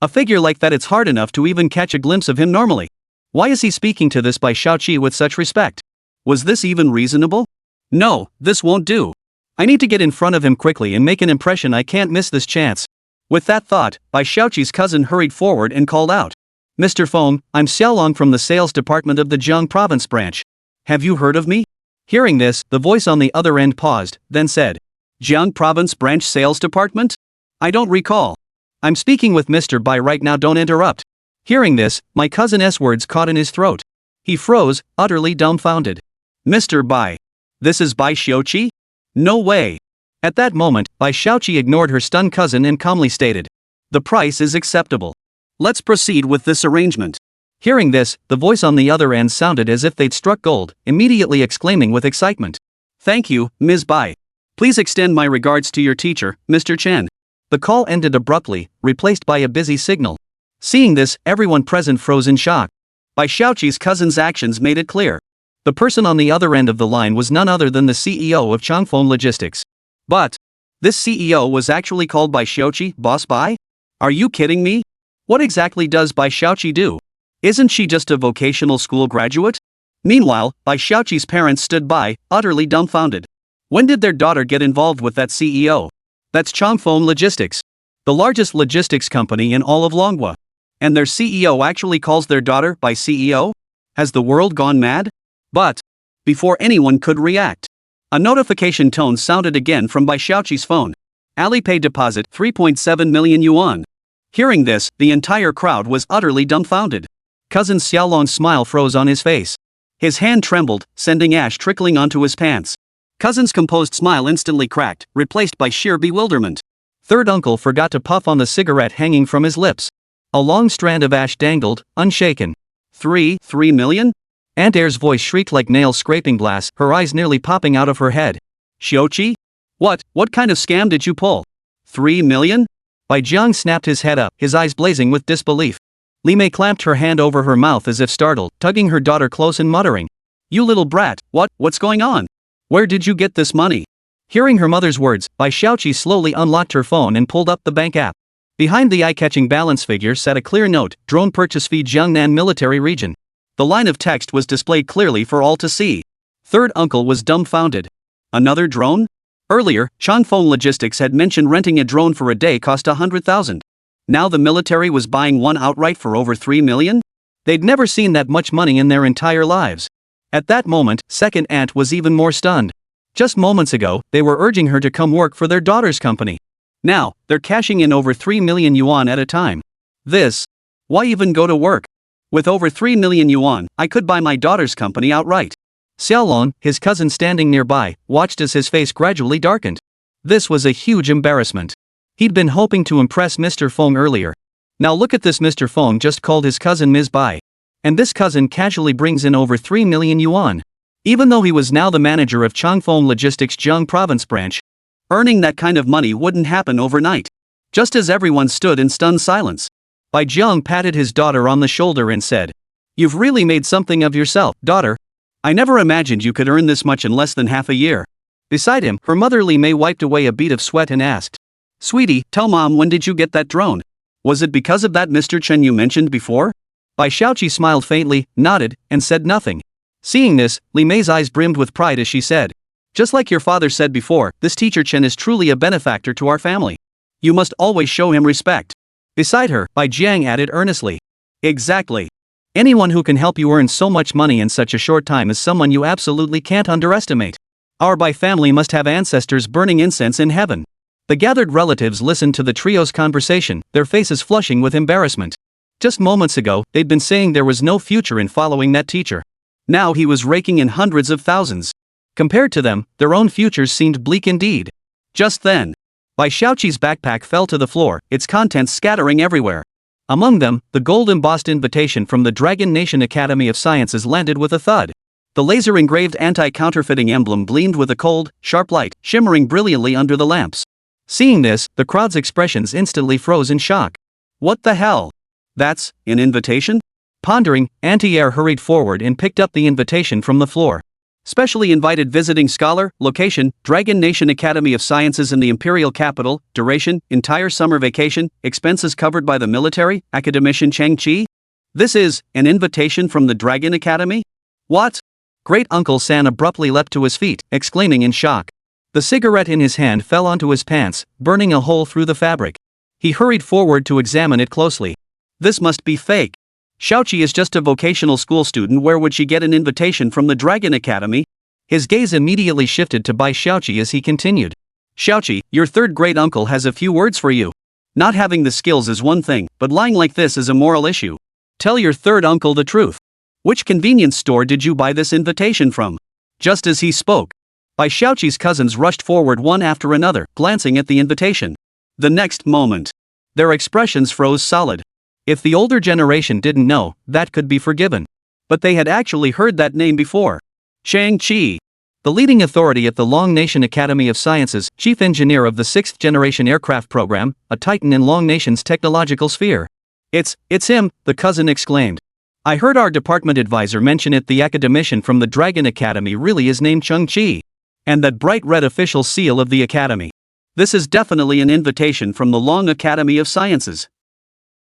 A figure like that, it's hard enough to even catch a glimpse of him normally. Why is he speaking to this Bai Xiaoqi with such respect? Was this even reasonable? No, this won't do. I need to get in front of him quickly and make an impression. I can't miss this chance. With that thought, Bai Xiaoqi's cousin hurried forward and called out. Mr. Feng, I'm Xiaolong from the sales department of the Jiang province branch. Have you heard of me? Hearing this, the voice on the other end paused, then said, Jiang province branch sales department? I don't recall. I'm speaking with Mr. Bai right now, don't interrupt. Hearing this, my cousin's words caught in his throat. He froze, utterly dumbfounded. Mr. Bai. This is Bai Xiaoqi? No way. At that moment, Bai Xiaoqi ignored her stunned cousin and calmly stated, the price is acceptable. Let's proceed with this arrangement. Hearing this, the voice on the other end sounded as if they'd struck gold, immediately exclaiming with excitement. Thank you, Ms. Bai. Please extend my regards to your teacher, Mr. Chen. The call ended abruptly, replaced by a busy signal. Seeing this, everyone present froze in shock. Bai Xiaoqi's cousin's actions made it clear. The person on the other end of the line was none other than the CEO of Changfeng Logistics. But this CEO was actually called Bai Xiaoqi, Boss Bai? Are you kidding me? What exactly does Bai Xiaoqi do? Isn't she just a vocational school graduate? Meanwhile, Bai Xiaoqi's parents stood by, utterly dumbfounded. When did their daughter get involved with that CEO? That's Changfeng Logistics, the largest logistics company in all of Longguo. And their CEO actually calls their daughter Bai CEO? Has the world gone mad? But before anyone could react, a notification tone sounded again from Bai Xiaoqi's phone. Alipay deposit 3.7 million yuan. Hearing this, the entire crowd was utterly dumbfounded. Cousin Xiaolong's smile froze on his face. His hand trembled, sending ash trickling onto his pants. Cousin's composed smile instantly cracked, replaced by sheer bewilderment. Third uncle forgot to puff on the cigarette hanging from his lips. A long strand of ash dangled, unshaken. 3 million? Aunt Air's voice shrieked like nails scraping glass, her eyes nearly popping out of her head. Xiaoqi? What kind of scam did you pull? 3 million? Bai Jiang snapped his head up, his eyes blazing with disbelief. Li Mei clamped her hand over her mouth as if startled, tugging her daughter close and muttering. You little brat, what's going on? Where did you get this money? Hearing her mother's words, Bai Xiaoqi slowly unlocked her phone and pulled up the bank app. Behind the eye-catching balance figure sat a clear note, drone purchase fee Jiangnan Military Region. The line of text was displayed clearly for all to see. Third uncle was dumbfounded. Another drone? Earlier, Changfeng Logistics had mentioned renting a drone for a day cost 100,000. Now the military was buying one outright for over 3 million? They'd never seen that much money in their entire lives. At that moment, second aunt was even more stunned. Just moments ago, they were urging her to come work for their daughter's company. Now, they're cashing in over 3 million yuan at a time. Why even go to work? With over 3 million yuan, I could buy my daughter's company outright. Xiaolong, his cousin standing nearby, watched as his face gradually darkened. This was a huge embarrassment. He'd been hoping to impress Mr. Feng earlier. Now look at this, Mr. Feng just called his cousin Ms. Bai. And this cousin casually brings in over 3 million yuan. Even though he was now the manager of Changfeng Logistics Jiang Province branch, earning that kind of money wouldn't happen overnight. Just as everyone stood in stunned silence, Bai Jiang patted his daughter on the shoulder and said, "You've really made something of yourself, daughter. I never imagined you could earn this much in less than half a year." Beside him, her mother Li Mei wiped away a bead of sweat and asked, "Sweetie, tell mom, when did you get that drone? Was it because of that Mr. Chen you mentioned before?" Bai Xiaoqi smiled faintly, nodded, and said nothing. Seeing this, Li Mei's eyes brimmed with pride as she said, "Just like your father said before, this teacher Chen is truly a benefactor to our family. You must always show him respect." Beside her, Bai Jiang added earnestly, "Exactly. Anyone who can help you earn so much money in such a short time is someone you absolutely can't underestimate. Our Bai family must have ancestors burning incense in heaven." The gathered relatives listened to the trio's conversation, their faces flushing with embarrassment. Just moments ago, they'd been saying there was no future in following that teacher. Now he was raking in hundreds of thousands. Compared to them, their own futures seemed bleak indeed. Just then, Bai Xiaoqi's backpack fell to the floor, its contents scattering everywhere. Among them, the gold-embossed invitation from the Dragon Nation Academy of Sciences landed with a thud. The laser-engraved anti-counterfeiting emblem gleamed with a cold, sharp light, shimmering brilliantly under the lamps. Seeing this, the crowd's expressions instantly froze in shock. What the hell? That's an invitation? Pondering, Auntie Air hurried forward and picked up the invitation from the floor. Specially invited visiting scholar, location, Dragon Nation Academy of Sciences in the Imperial Capital, duration, entire summer vacation, expenses covered by the military, academician Cheng Qi? This is an invitation from the Dragon Academy? What? Great Uncle San abruptly leapt to his feet, exclaiming in shock. The cigarette in his hand fell onto his pants, burning a hole through the fabric. He hurried forward to examine it closely. This must be fake. Xiaoqi is just a vocational school student. Where would she get an invitation from the Dragon Academy? His gaze immediately shifted to Bai Xiaoqi as he continued. Xiaoqi, your third great uncle has a few words for you. Not having the skills is one thing, but lying like this is a moral issue. Tell your third uncle the truth. Which convenience store did you buy this invitation from? Just as he spoke, Bai Xiaoqi's cousins rushed forward one after another, glancing at the invitation. The next moment, their expressions froze solid. If the older generation didn't know, that could be forgiven. But they had actually heard that name before. Cheng Qi, the leading authority at the Long Nation Academy of Sciences, chief engineer of the 6th generation aircraft program, a titan in Long Nation's technological sphere. It's him, the cousin exclaimed. I heard our department advisor mention it. The academician from the Dragon Academy really is named Cheng Qi. And that bright red official seal of the academy. This is definitely an invitation from the Long Academy of Sciences.